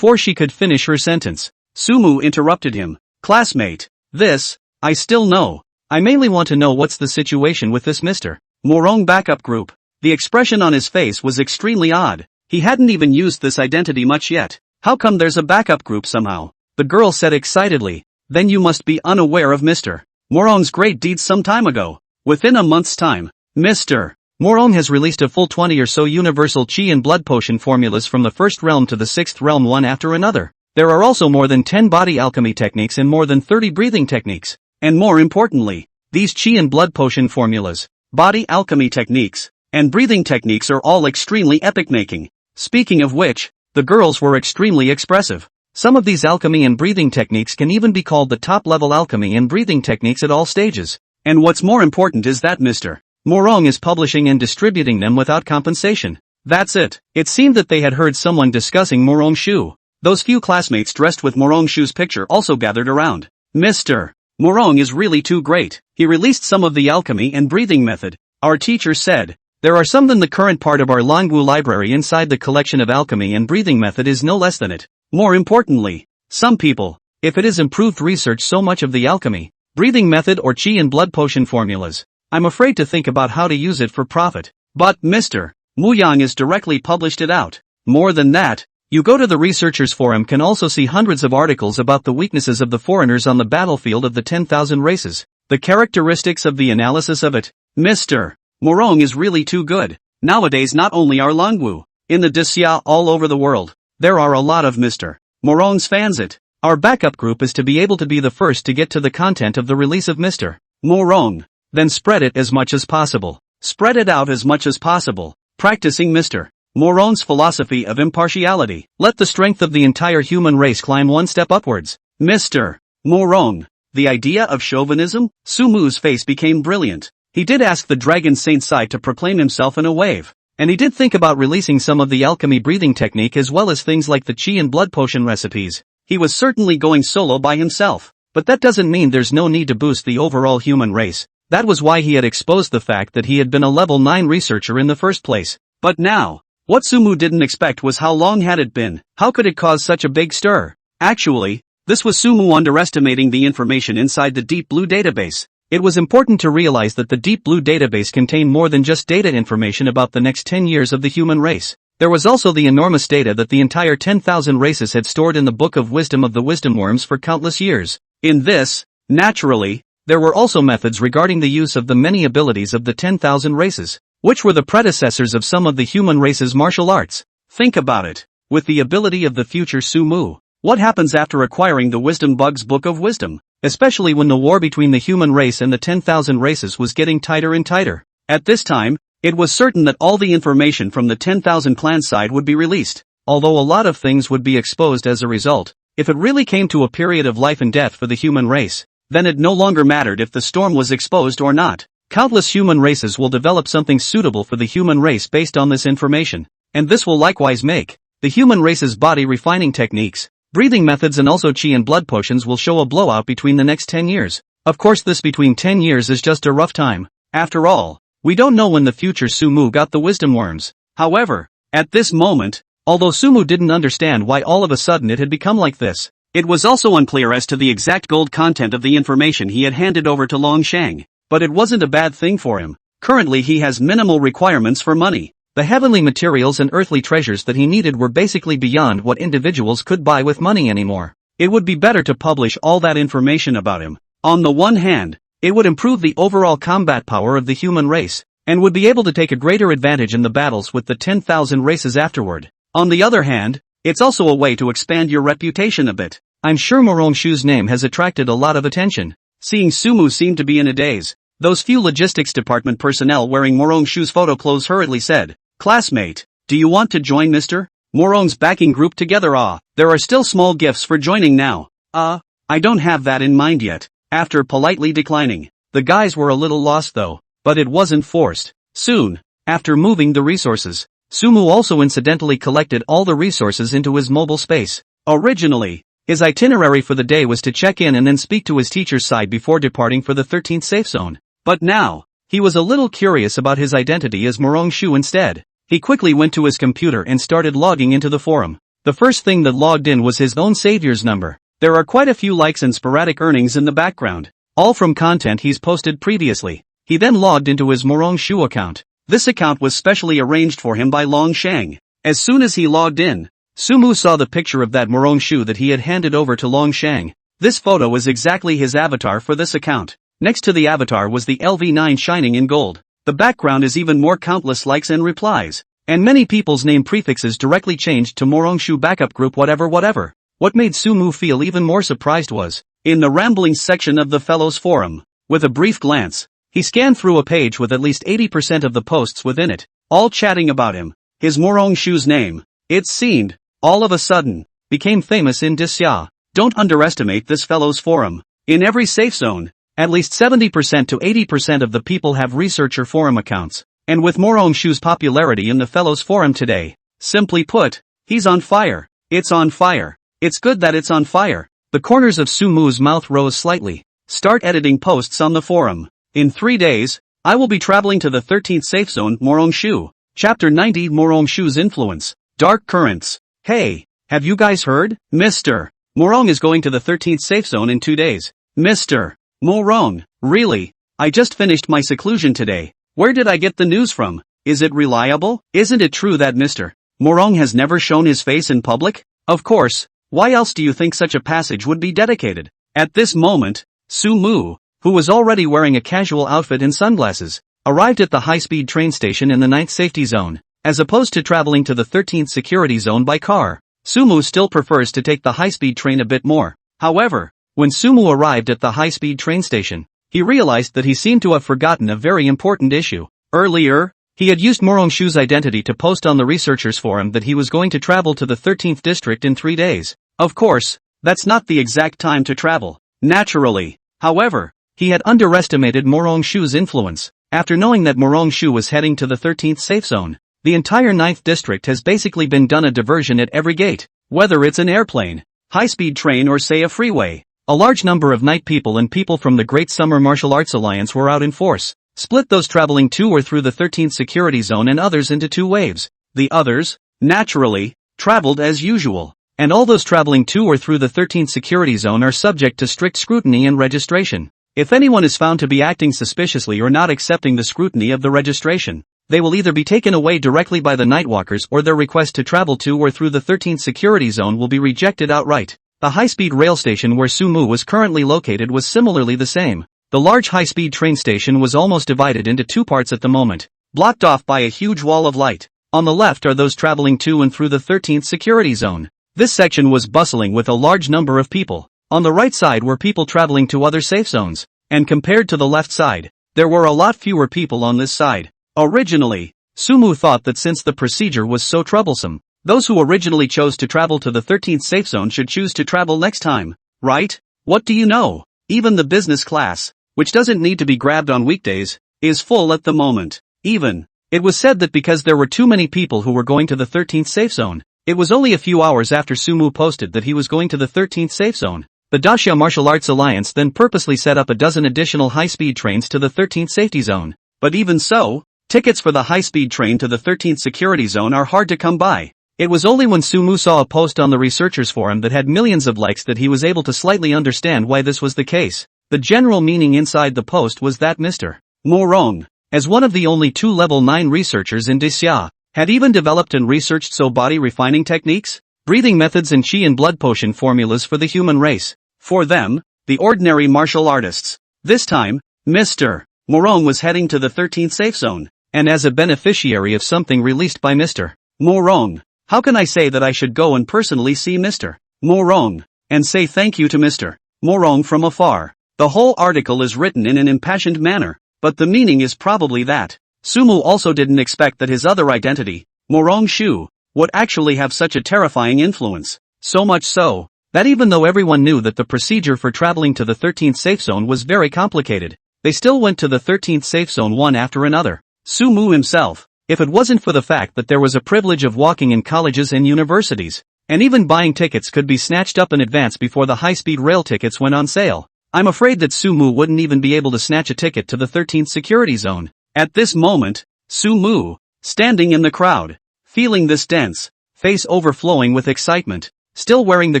[SPEAKER 1] she could finish her sentence. Sumu interrupted him. Classmate, this, I still know. I mainly want to know what's the situation with this Mr. Murong backup group. The expression on his face was extremely odd. He hadn't even used this identity much yet. How come there's a backup group somehow? The girl said excitedly. Then you must be unaware of Mr. Murong's great deeds some time ago. Within a month's time, Mr. Murong has released a full 20 or so universal chi and blood potion formulas from the 1st realm to the 6th realm one after another. There are also more than 10 body alchemy techniques and more than 30 breathing techniques. And more importantly, these chi and blood potion formulas, body alchemy techniques, and breathing techniques are all extremely epic-making. Speaking of which, the girls were extremely expressive. Some of these alchemy and breathing techniques can even be called the top-level alchemy and breathing techniques at all stages. And what's more important is that Mr. Murong is publishing and distributing them without compensation. That's it. It seemed that they had heard someone discussing Murong Shu. Those few classmates dressed with Murong Shu's picture also gathered around. Mr. Murong is really too great. He released some of the alchemy and breathing method. Our teacher said, there are some in the current part of our Langwu library inside the collection of alchemy and breathing method is no less than it. More importantly, some people, if it is improved research so much of the alchemy, breathing method or chi and blood potion formulas, I'm afraid to think about how to use it for profit. But Mr. Muyang is directly published it out. More than that, you go to the researchers forum can also see hundreds of articles about the weaknesses of the foreigners on the battlefield of the 10,000 races. The characteristics of the analysis of it. Mr. Murong is really too good. Nowadays not only are Langwu, in the Disya all over the world, there are a lot of Mr. Murong's fans it. Our backup group is to be able to be the first to get to the content of the release of Mr. Murong. Then spread it as much as possible. Spread it out as much as possible. Practicing Mr. Murong's philosophy of impartiality. Let the strength of the entire human race climb one step upwards. Mr. Murong. The idea of chauvinism? Sumu's face became brilliant. He did ask the Dragon Saint Sai to proclaim himself in a wave. And he did think about releasing some of the alchemy breathing technique as well as things like the chi and blood potion recipes. He was certainly going solo by himself. But that doesn't mean there's no need to boost the overall human race. That was why he had exposed the fact that he had been a level 9 researcher in the first place. But now, what Sumu didn't expect was how long had it been. How could it cause such a big stir? Actually, this was Sumu underestimating the information inside the Deep Blue database. It was important to realize that the Deep Blue database contained more than just data information about the next 10 years of the human race. There was also the enormous data that the entire 10,000 races had stored in the Book of Wisdom of the Wisdom Worms for countless years. In this, naturally, there were also methods regarding the use of the many abilities of the 10,000 races, which were the predecessors of some of the human race's martial arts. Think about it. With the ability of the future Sumu, what happens after acquiring the Wisdom Bug's Book of Wisdom? Especially when the war between the human race and the 10,000 races was getting tighter and tighter. At this time, it was certain that all the information from the 10,000 clan side would be released, although a lot of things would be exposed as a result. If it really came to a period of life and death for the human race, then it no longer mattered if the storm was exposed or not. Countless human races will develop something suitable for the human race based on this information, and this will likewise make the human race's body refining techniques, breathing methods and also chi and blood potions will show a blowout between the next 10 years. Of course this between 10 years is just a rough time. After all, we don't know when the future Sumu got the wisdom worms. However, at this moment, although Sumu didn't understand why all of a sudden it had become like this, it was also unclear as to the exact gold content of the information he had handed over to Longshang. But it wasn't a bad thing for him. Currently he has minimal requirements for money. The heavenly materials and earthly treasures that he needed were basically beyond what individuals could buy with money anymore. It would be better to publish all that information about him. On the one hand, it would improve the overall combat power of the human race, and would be able to take a greater advantage in the battles with the 10,000 races afterward. On the other hand, it's also a way to expand your reputation a bit. I'm sure Morongshu's name has attracted a lot of attention. Seeing Sumu seemed to be in a daze. Those few logistics department personnel wearing Morongshu's photo clothes hurriedly said, "Classmate, do you want to join Mr. Morong's backing group together? There are still small gifts for joining now." I don't have that in mind yet." After politely declining, the guys were a little lost though, but it wasn't forced. Soon, after moving the resources, Sumu also incidentally collected all the resources into his mobile space. Originally, his itinerary for the day was to check in and then speak to his teacher's side before departing for the 13th safe zone. But now, he was a little curious about his identity as Morongshu instead. He quickly went to his computer and started logging into the forum. The first thing that logged in was his own savior's number. There are quite a few likes and sporadic earnings in the background, all from content he's posted previously. He then logged into his Morongshu account. This account was specially arranged for him by Longshang. As soon as he logged in, Sumu saw the picture of that Morongshu that he had handed over to Longshang. This photo is exactly his avatar for this account. Next to the avatar was the LV9 shining in gold. The background is even more countless likes and replies, and many people's name prefixes directly changed to Morongshu backup group whatever. What made Sumu feel even more surprised was, in the ramblings section of the Fellows forum, with a brief glance, he scanned through a page with at least 80% of the posts within it, all chatting about him. His Morongshu's name, it seemed, all of a sudden, became famous in Disya. Don't underestimate this Fellows forum. In every safe zone, at least 70% to 80% of the people have researcher forum accounts, and with Morongshu's popularity in the Fellows forum today, simply put, he's on fire. It's on fire. It's good that it's on fire. The corners of Sumu's mouth rose slightly. Start editing posts on the forum. In 3 days, I will be traveling to the 13th safe zone, Morongshu. Chapter 90, Morongshu's influence. Dark currents. Hey, have you guys heard? Mr. Morong is going to the 13th safe zone in 2 days. Mr. Morong, really? I just finished my seclusion today. Where did I get the news from? Is it reliable? Isn't it true that Mr. Morong has never shown his face in public? Of course. Why else do you think such a passage would be dedicated? At this moment, Sumu, who was already wearing a casual outfit and sunglasses, arrived at the high-speed train station in the 9th safety zone. As opposed to traveling to the 13th security zone by car, Sumu still prefers to take the high-speed train a bit more. However, when Sumu arrived at the high-speed train station, he realized that he seemed to have forgotten a very important issue. Earlier, he had used Morongshu's identity to post on the researchers forum that he was going to travel to the 13th district in 3 days. Of course, that's not the exact time to travel. Naturally. However, he had underestimated Morongshu's influence. After knowing that Morongshu was heading to the 13th safe zone, The entire 9th district has basically been done a diversion at every gate. Whether it's an airplane, high-speed train or say a freeway. A large number of night people and people from the Great Summer Martial Arts Alliance were out in force. Split those traveling to or through the 13th security zone and others into 2 waves. The others, naturally, traveled as usual. And all those traveling to or through the 13th security zone are subject to strict scrutiny and registration. If anyone is found to be acting suspiciously or not accepting the scrutiny of the registration, they will either be taken away directly by the Nightwalkers or their request to travel to or through the 13th security zone will be rejected outright. The high-speed rail station where Sumu was currently located was similarly the same. The large high-speed train station was almost divided into 2 parts at the moment, blocked off by a huge wall of light. On the left are those traveling to and through the 13th security zone. This section was bustling with a large number of people. On the right side were people traveling to other safe zones, and compared to the left side, there were a lot fewer people on this side. Originally, Sumu thought that since the procedure was so troublesome, those who originally chose to travel to the 13th safe zone should choose to travel next time, right? What do you know? Even the business class, which doesn't need to be grabbed on weekdays, is full at the moment. It was said that because there were too many people who were going to the 13th safe zone. It was only a few hours after Sumu posted that he was going to the 13th safe zone. The Dacia Martial Arts Alliance then purposely set up a dozen additional high-speed trains to the 13th safety zone. But even so, tickets for the high-speed train to the 13th security zone are hard to come by. It was only when Sumu saw a post on the researchers forum that had millions of likes that he was able to slightly understand why this was the case. The general meaning inside the post was that Mr. Morong, as one of the only 2 level 9 researchers in Dacia, had even developed and researched body refining techniques, breathing methods and chi and blood potion formulas for the human race. For them, the ordinary martial artists. This time, Mr. Morong was heading to the 13th safe zone, and as a beneficiary of something released by Mr. Morong, how can I say that I should go and personally see Mr. Morong, and say thank you to Mr. Morong from afar? The whole article is written in an impassioned manner, but the meaning is probably that Sumu also didn't expect that his other identity, Morong Shu, would actually have such a terrifying influence. So much so, that even though everyone knew that the procedure for traveling to the 13th safe zone was very complicated, they still went to the 13th safe zone one after another. Sumu himself, if it wasn't for the fact that there was a privilege of walking in colleges and universities, and even buying tickets could be snatched up in advance before the high-speed rail tickets went on sale, I'm afraid that Sumu wouldn't even be able to snatch a ticket to the 13th security zone. At this moment, Sumu, standing in the crowd, feeling this dense, face overflowing with excitement, still wearing the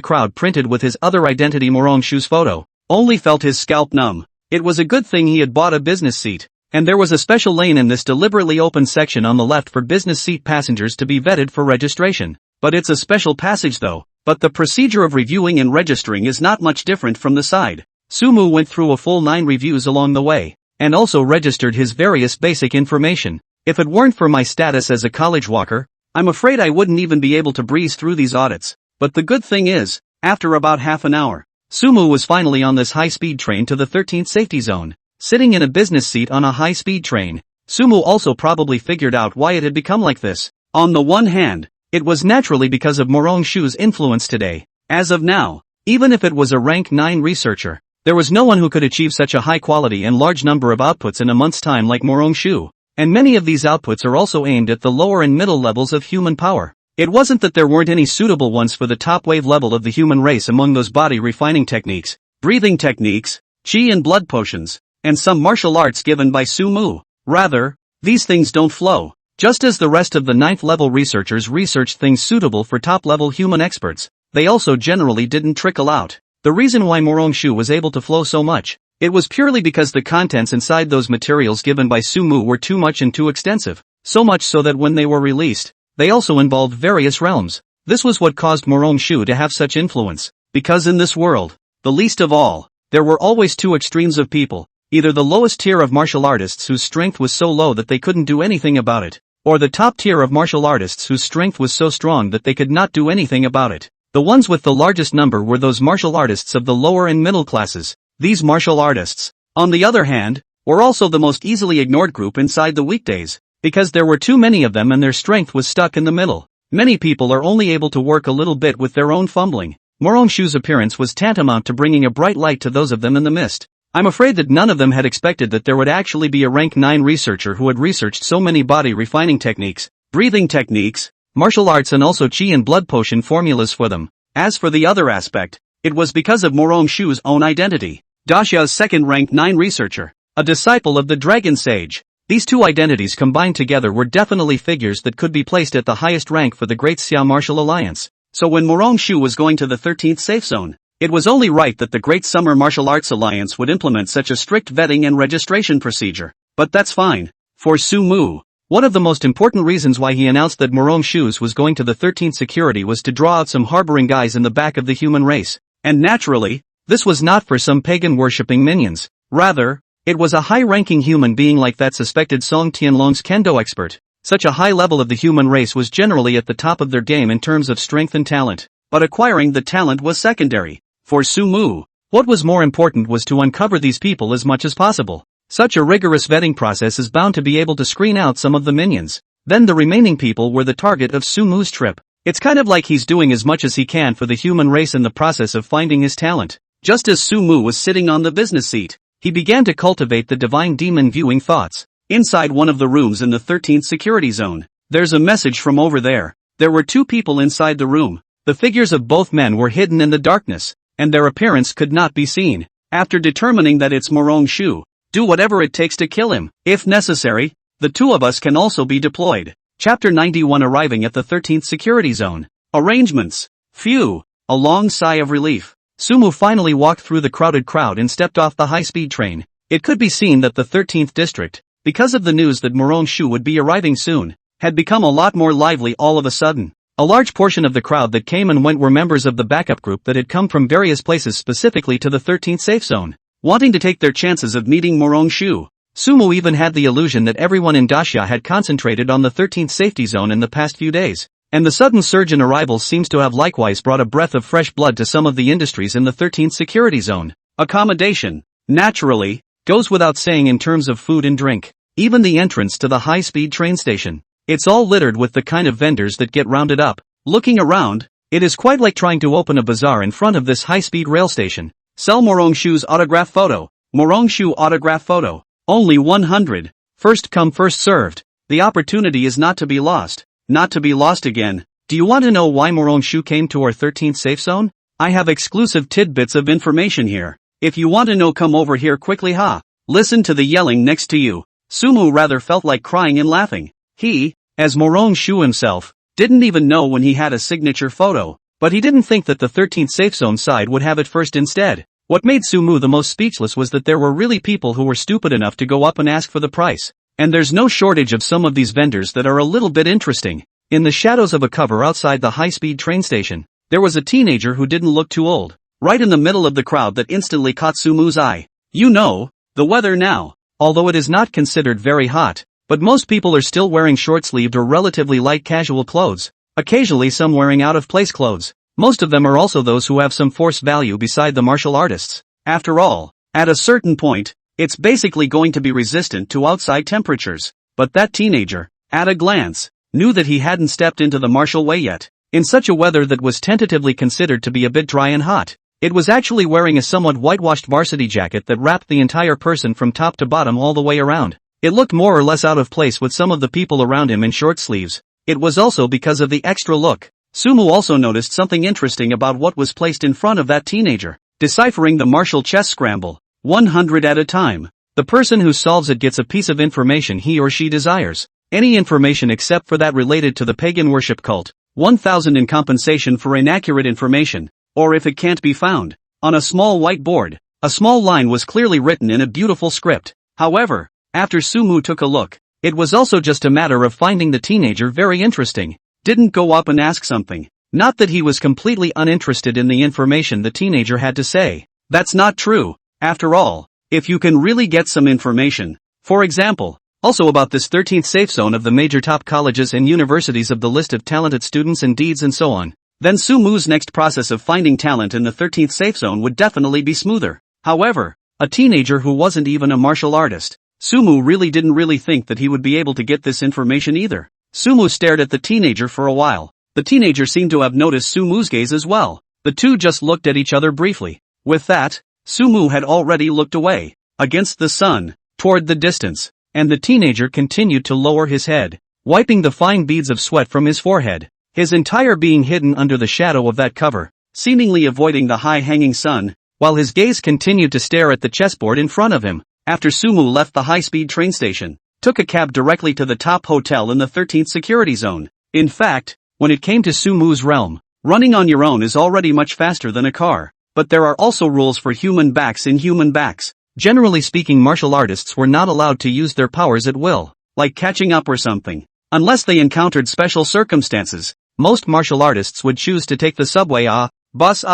[SPEAKER 1] crowd printed with his other identity Morong Shu's photo, only felt his scalp numb. It was a good thing he had bought a business seat, and there was a special lane in this deliberately open section on the left for business seat passengers to be vetted for registration. But it's a special passage though, but the procedure of reviewing and registering is not much different from the side. Sumu went through a full 9 reviews along the way, and also registered his various basic information. If it weren't for my status as a college walker, I'm afraid I wouldn't even be able to breeze through these audits. But the good thing is, after about half an hour, Sumu was finally on this high-speed train to the 13th safety zone, sitting in a business seat on a high-speed train. Sumu also probably figured out why it had become like this. On the one hand, it was naturally because of Morong Shu's influence today. As of now, even if it was a rank 9 researcher, there was no one who could achieve such a high quality and large number of outputs in a month's time like Morong Shu. And many of these outputs are also aimed at the lower and middle levels of human power. It wasn't that there weren't any suitable ones for the top wave level of the human race among those body refining techniques, breathing techniques, chi and blood potions, and some martial arts given by Sumu. Rather, these things don't flow. Just as the rest of the 9th level researchers researched things suitable for top level human experts, they also generally didn't trickle out. The reason why Morong Shu was able to flow so much, it was purely because the contents inside those materials given by Sumu were too much and too extensive, so much so that when they were released, they also involved various realms. This was what caused Morong Shu to have such influence, because in this world, the least of all, there were always 2 extremes of people, either the lowest tier of martial artists whose strength was so low that they couldn't do anything about it, or the top tier of martial artists whose strength was so strong that they could not do anything about it. The ones with the largest number were those martial artists of the lower and middle classes. These martial artists, on the other hand, were also the most easily ignored group inside the weekdays, because there were too many of them and their strength was stuck in the middle. Many people are only able to work a little bit with their own fumbling. Morong Shu's appearance was tantamount to bringing a bright light to those of them in the mist. I'm afraid that none of them had expected that there would actually be a rank 9 researcher who had researched so many body refining techniques, breathing techniques, martial arts and also chi and blood potion formulas for them. As for the other aspect, it was because of Morong Shu's own identity. Daxia's second-ranked 9 researcher, a disciple of the Dragon Sage. These two identities combined together were definitely figures that could be placed at the highest rank for the Great Xia Martial Alliance. So when Morong Shu was going to the 13th safe zone, it was only right that the Great Summer Martial Arts Alliance would implement such a strict vetting and registration procedure. But that's fine. For Sumu, one of the most important reasons why he announced that Morong Shu's was going to the 13th security was to draw out some harboring guys in the back of the human race. And naturally, this was not for some pagan-worshipping minions. Rather, it was a high-ranking human being like that suspected Song Tianlong's kendo expert. Such a high level of the human race was generally at the top of their game in terms of strength and talent. But acquiring the talent was secondary. For Sumu, what was more important was to uncover these people as much as possible. Such a rigorous vetting process is bound to be able to screen out some of the minions. Then the remaining people were the target of Sumu's trip. It's kind of like he's doing as much as he can for the human race in the process of finding his talent. Just as Sumu was sitting on the business seat, he began to cultivate the divine demon viewing thoughts. Inside one of the rooms in the 13th security zone, there's a message from over there. There were 2 people inside the room. The figures of both men were hidden in the darkness, and their appearance could not be seen. After determining that it's Morong Shu, do whatever it takes to kill him. If necessary, the 2 of us can also be deployed. Chapter 91 Arriving at the 13th security zone. Arrangements. Phew. A long sigh of relief. Sumu finally walked through the crowded crowd and stepped off the high-speed train. It could be seen that the 13th district, because of the news that Morong Shu would be arriving soon, had become a lot more lively all of a sudden. A large portion of the crowd that came and went were members of the backup group that had come from various places specifically to the 13th safe zone, wanting to take their chances of meeting Morong Shu. Sumu even had the illusion that everyone in Daxia had concentrated on the 13th safety zone in the past few days, and the sudden surge in arrivals seems to have likewise brought a breath of fresh blood to some of the industries in the 13th security zone. Accommodation, naturally, goes without saying in terms of food and drink. Even the entrance to the high-speed train station, it's all littered with the kind of vendors that get rounded up. Looking around, it is quite like trying to open a bazaar in front of this high-speed rail station. Sell Morong Shu's autograph photo. Morong Shu autograph photo. Only 100. First come first served. The opportunity is not to be lost. Not to be lost again. Do you want to know why Morong Shu came to our 13th safe zone? I have exclusive tidbits of information here. If you want to know, come over here quickly, ha. Listen to the yelling next to you. Sumu rather felt like crying and laughing. He, as Morong Shu himself, didn't even know when he had a signature photo, but he didn't think that the 13th safe zone side would have it first instead. What made Sumu the most speechless was that there were really people who were stupid enough to go up and ask for the price. And there's no shortage of some of these vendors that are a little bit interesting. In the shadows of a cover outside the high-speed train station, there was a teenager who didn't look too old, right in the middle of the crowd that instantly caught Sumu's eye. You know, the weather now. Although it is not considered very hot, but most people are still wearing short-sleeved or relatively light casual clothes, occasionally some wearing out-of-place clothes. Most of them are also those who have some force value beside the martial artists. After all, at a certain point, it's basically going to be resistant to outside temperatures. But that teenager, at a glance, knew that he hadn't stepped into the martial way yet. In such a weather that was tentatively considered to be a bit dry and hot, it was actually wearing a somewhat whitewashed varsity jacket that wrapped the entire person from top to bottom all the way around. It looked more or less out of place with some of the people around him in short sleeves. It was also because of the extra look. Sumu also noticed something interesting about what was placed in front of that teenager. Deciphering the martial chess scramble. 100 at a time. The person who solves it gets a piece of information he or she desires. Any information except for that related to the pagan worship cult. 1,000 in compensation for inaccurate information, or if it can't be found. On a small white board, a small line was clearly written in a beautiful script. However, after Sumu took a look, it was also just a matter of finding the teenager very interesting. Didn't go up and ask something. Not that he was completely uninterested in the information the teenager had to say. That's not true. After all, if you can really get some information, for example, also about this 13th safe zone of the major top colleges and universities of the list of talented students and deeds and so on, then Sumu's next process of finding talent in the 13th safe zone would definitely be smoother. However, a teenager who wasn't even a martial artist, Sumu really didn't think that he would be able to get this information either. Sumu stared at the teenager for a while. The teenager seemed to have noticed Sumu's gaze as well. The two just looked at each other briefly. With that, Sumu had already looked away, against the sun, toward the distance, and the teenager continued to lower his head. wiping the fine beads of sweat from his forehead, his entire being hidden under the shadow of that cover, seemingly avoiding the high-hanging sun, while his gaze continued to stare at the chessboard in front of him. After Sumu left the high-speed train station, took a cab directly to the top hotel in the 13th security zone. In fact, when it came to Sumu's realm, running on your own is already much faster than a car, but there are also rules for human backs in human backs. Generally speaking, martial artists were not allowed to use their powers at will, like catching up or something, unless they encountered special circumstances. Most martial artists would choose to take the subway bus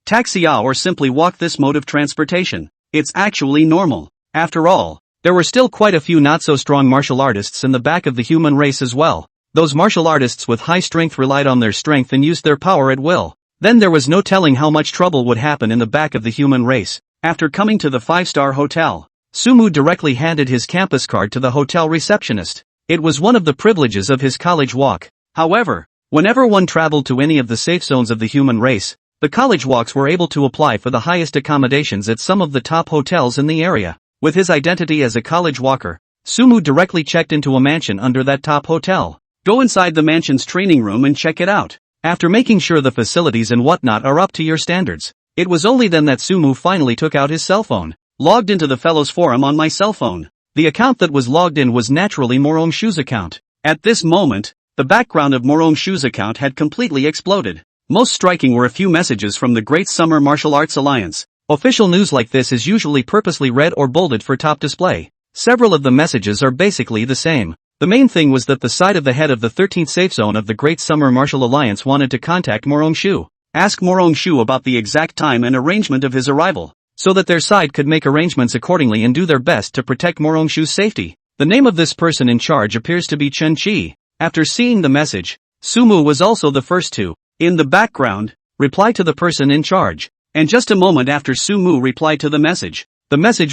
[SPEAKER 1] taxi or simply walk this mode of transportation. It's actually normal. After all, there were still quite a few not-so-strong martial artists in the back of the human race as well. Those martial artists with high strength relied on their strength and used their power at will. Then there was no telling how much trouble would happen in the back of the human race. After coming to the 5-star hotel, Sumu directly handed his campus card to the hotel receptionist. It was one of the privileges of his college walk. However, whenever one traveled to any of the safe zones of the human race, the college walks were able to apply for the highest accommodations at some of the top hotels in the area. With his identity as a college walker, Sumu directly checked into a mansion under that top hotel. Go inside the mansion's training room and check it out. After making sure the facilities and whatnot are up to your standards, it was only then that Sumu finally took out his cell phone, logged into the fellows forum on my cell phone. The account that was logged in was naturally Morongshu's account. At this moment, the background of Morongshu's account had completely exploded. Most striking were a few messages from the Great Summer Martial Arts Alliance. Official news like this is usually purposely red or bolded for top display. Several of the messages are basically the same. The main thing was that the side of the head of the 13th safe zone of the Great Summer Martial Alliance wanted to contact Morongshu, ask Morongshu about the exact time and arrangement of his arrival, so that their side could make arrangements accordingly and do their best to protect Morongshu's safety. The name of this person in charge appears to be Chen Chi. After seeing the message, Sumu was also the first to, in the background, reply to the person in charge. And just a moment after Sumu replied to the message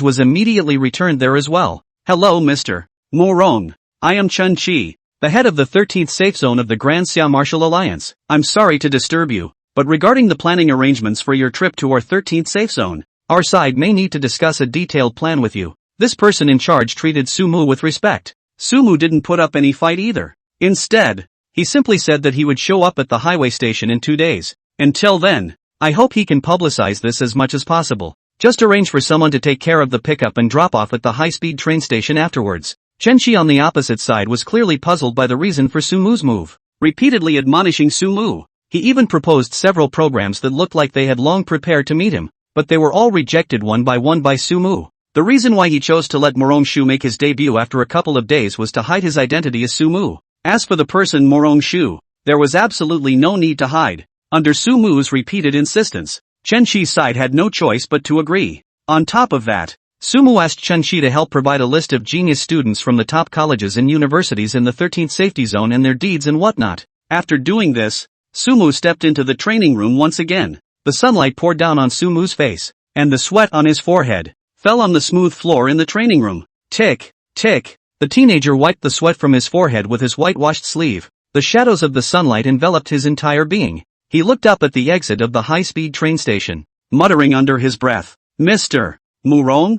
[SPEAKER 1] was immediately returned there as well. Hello Mr. Morong. I am Chen Chi, the head of the 13th safe zone of the Grand Xia Martial Alliance. I'm sorry to disturb you, but regarding the planning arrangements for your trip to our 13th safe zone, our side may need to discuss a detailed plan with you. This person in charge treated Sumu with respect. Sumu didn't put up any fight either. Instead, he simply said that he would show up at the highway station in 2 days. Until then, I hope he can publicize this as much as possible. Just arrange for someone to take care of the pickup and drop off at the high-speed train station afterwards. Chenchi on the opposite side was clearly puzzled by the reason for Sumu's move, repeatedly admonishing Sumu. He even proposed several programs that looked like they had long prepared to meet him, but they were all rejected one by Sumu. The reason why he chose to let Morongshu make his debut after a couple of days was to hide his identity as Sumu. As for the person Morongshu, there was absolutely no need to hide. Under Sumu's repeated insistence, Chenchi's side had no choice but to agree. On top of that, Sumu asked Chenchi to help provide a list of genius students from the top colleges and universities in the 13th safety zone and their deeds and whatnot. After doing this, Sumu stepped into the training room once again. The sunlight poured down on Sumu's face, and the sweat on his forehead fell on the smooth floor in the training room. Tick, tick. The teenager wiped the sweat from his forehead with his whitewashed sleeve. The shadows of the sunlight enveloped his entire being. He looked up at the exit of the high-speed train station, muttering under his breath, Mr. Murong?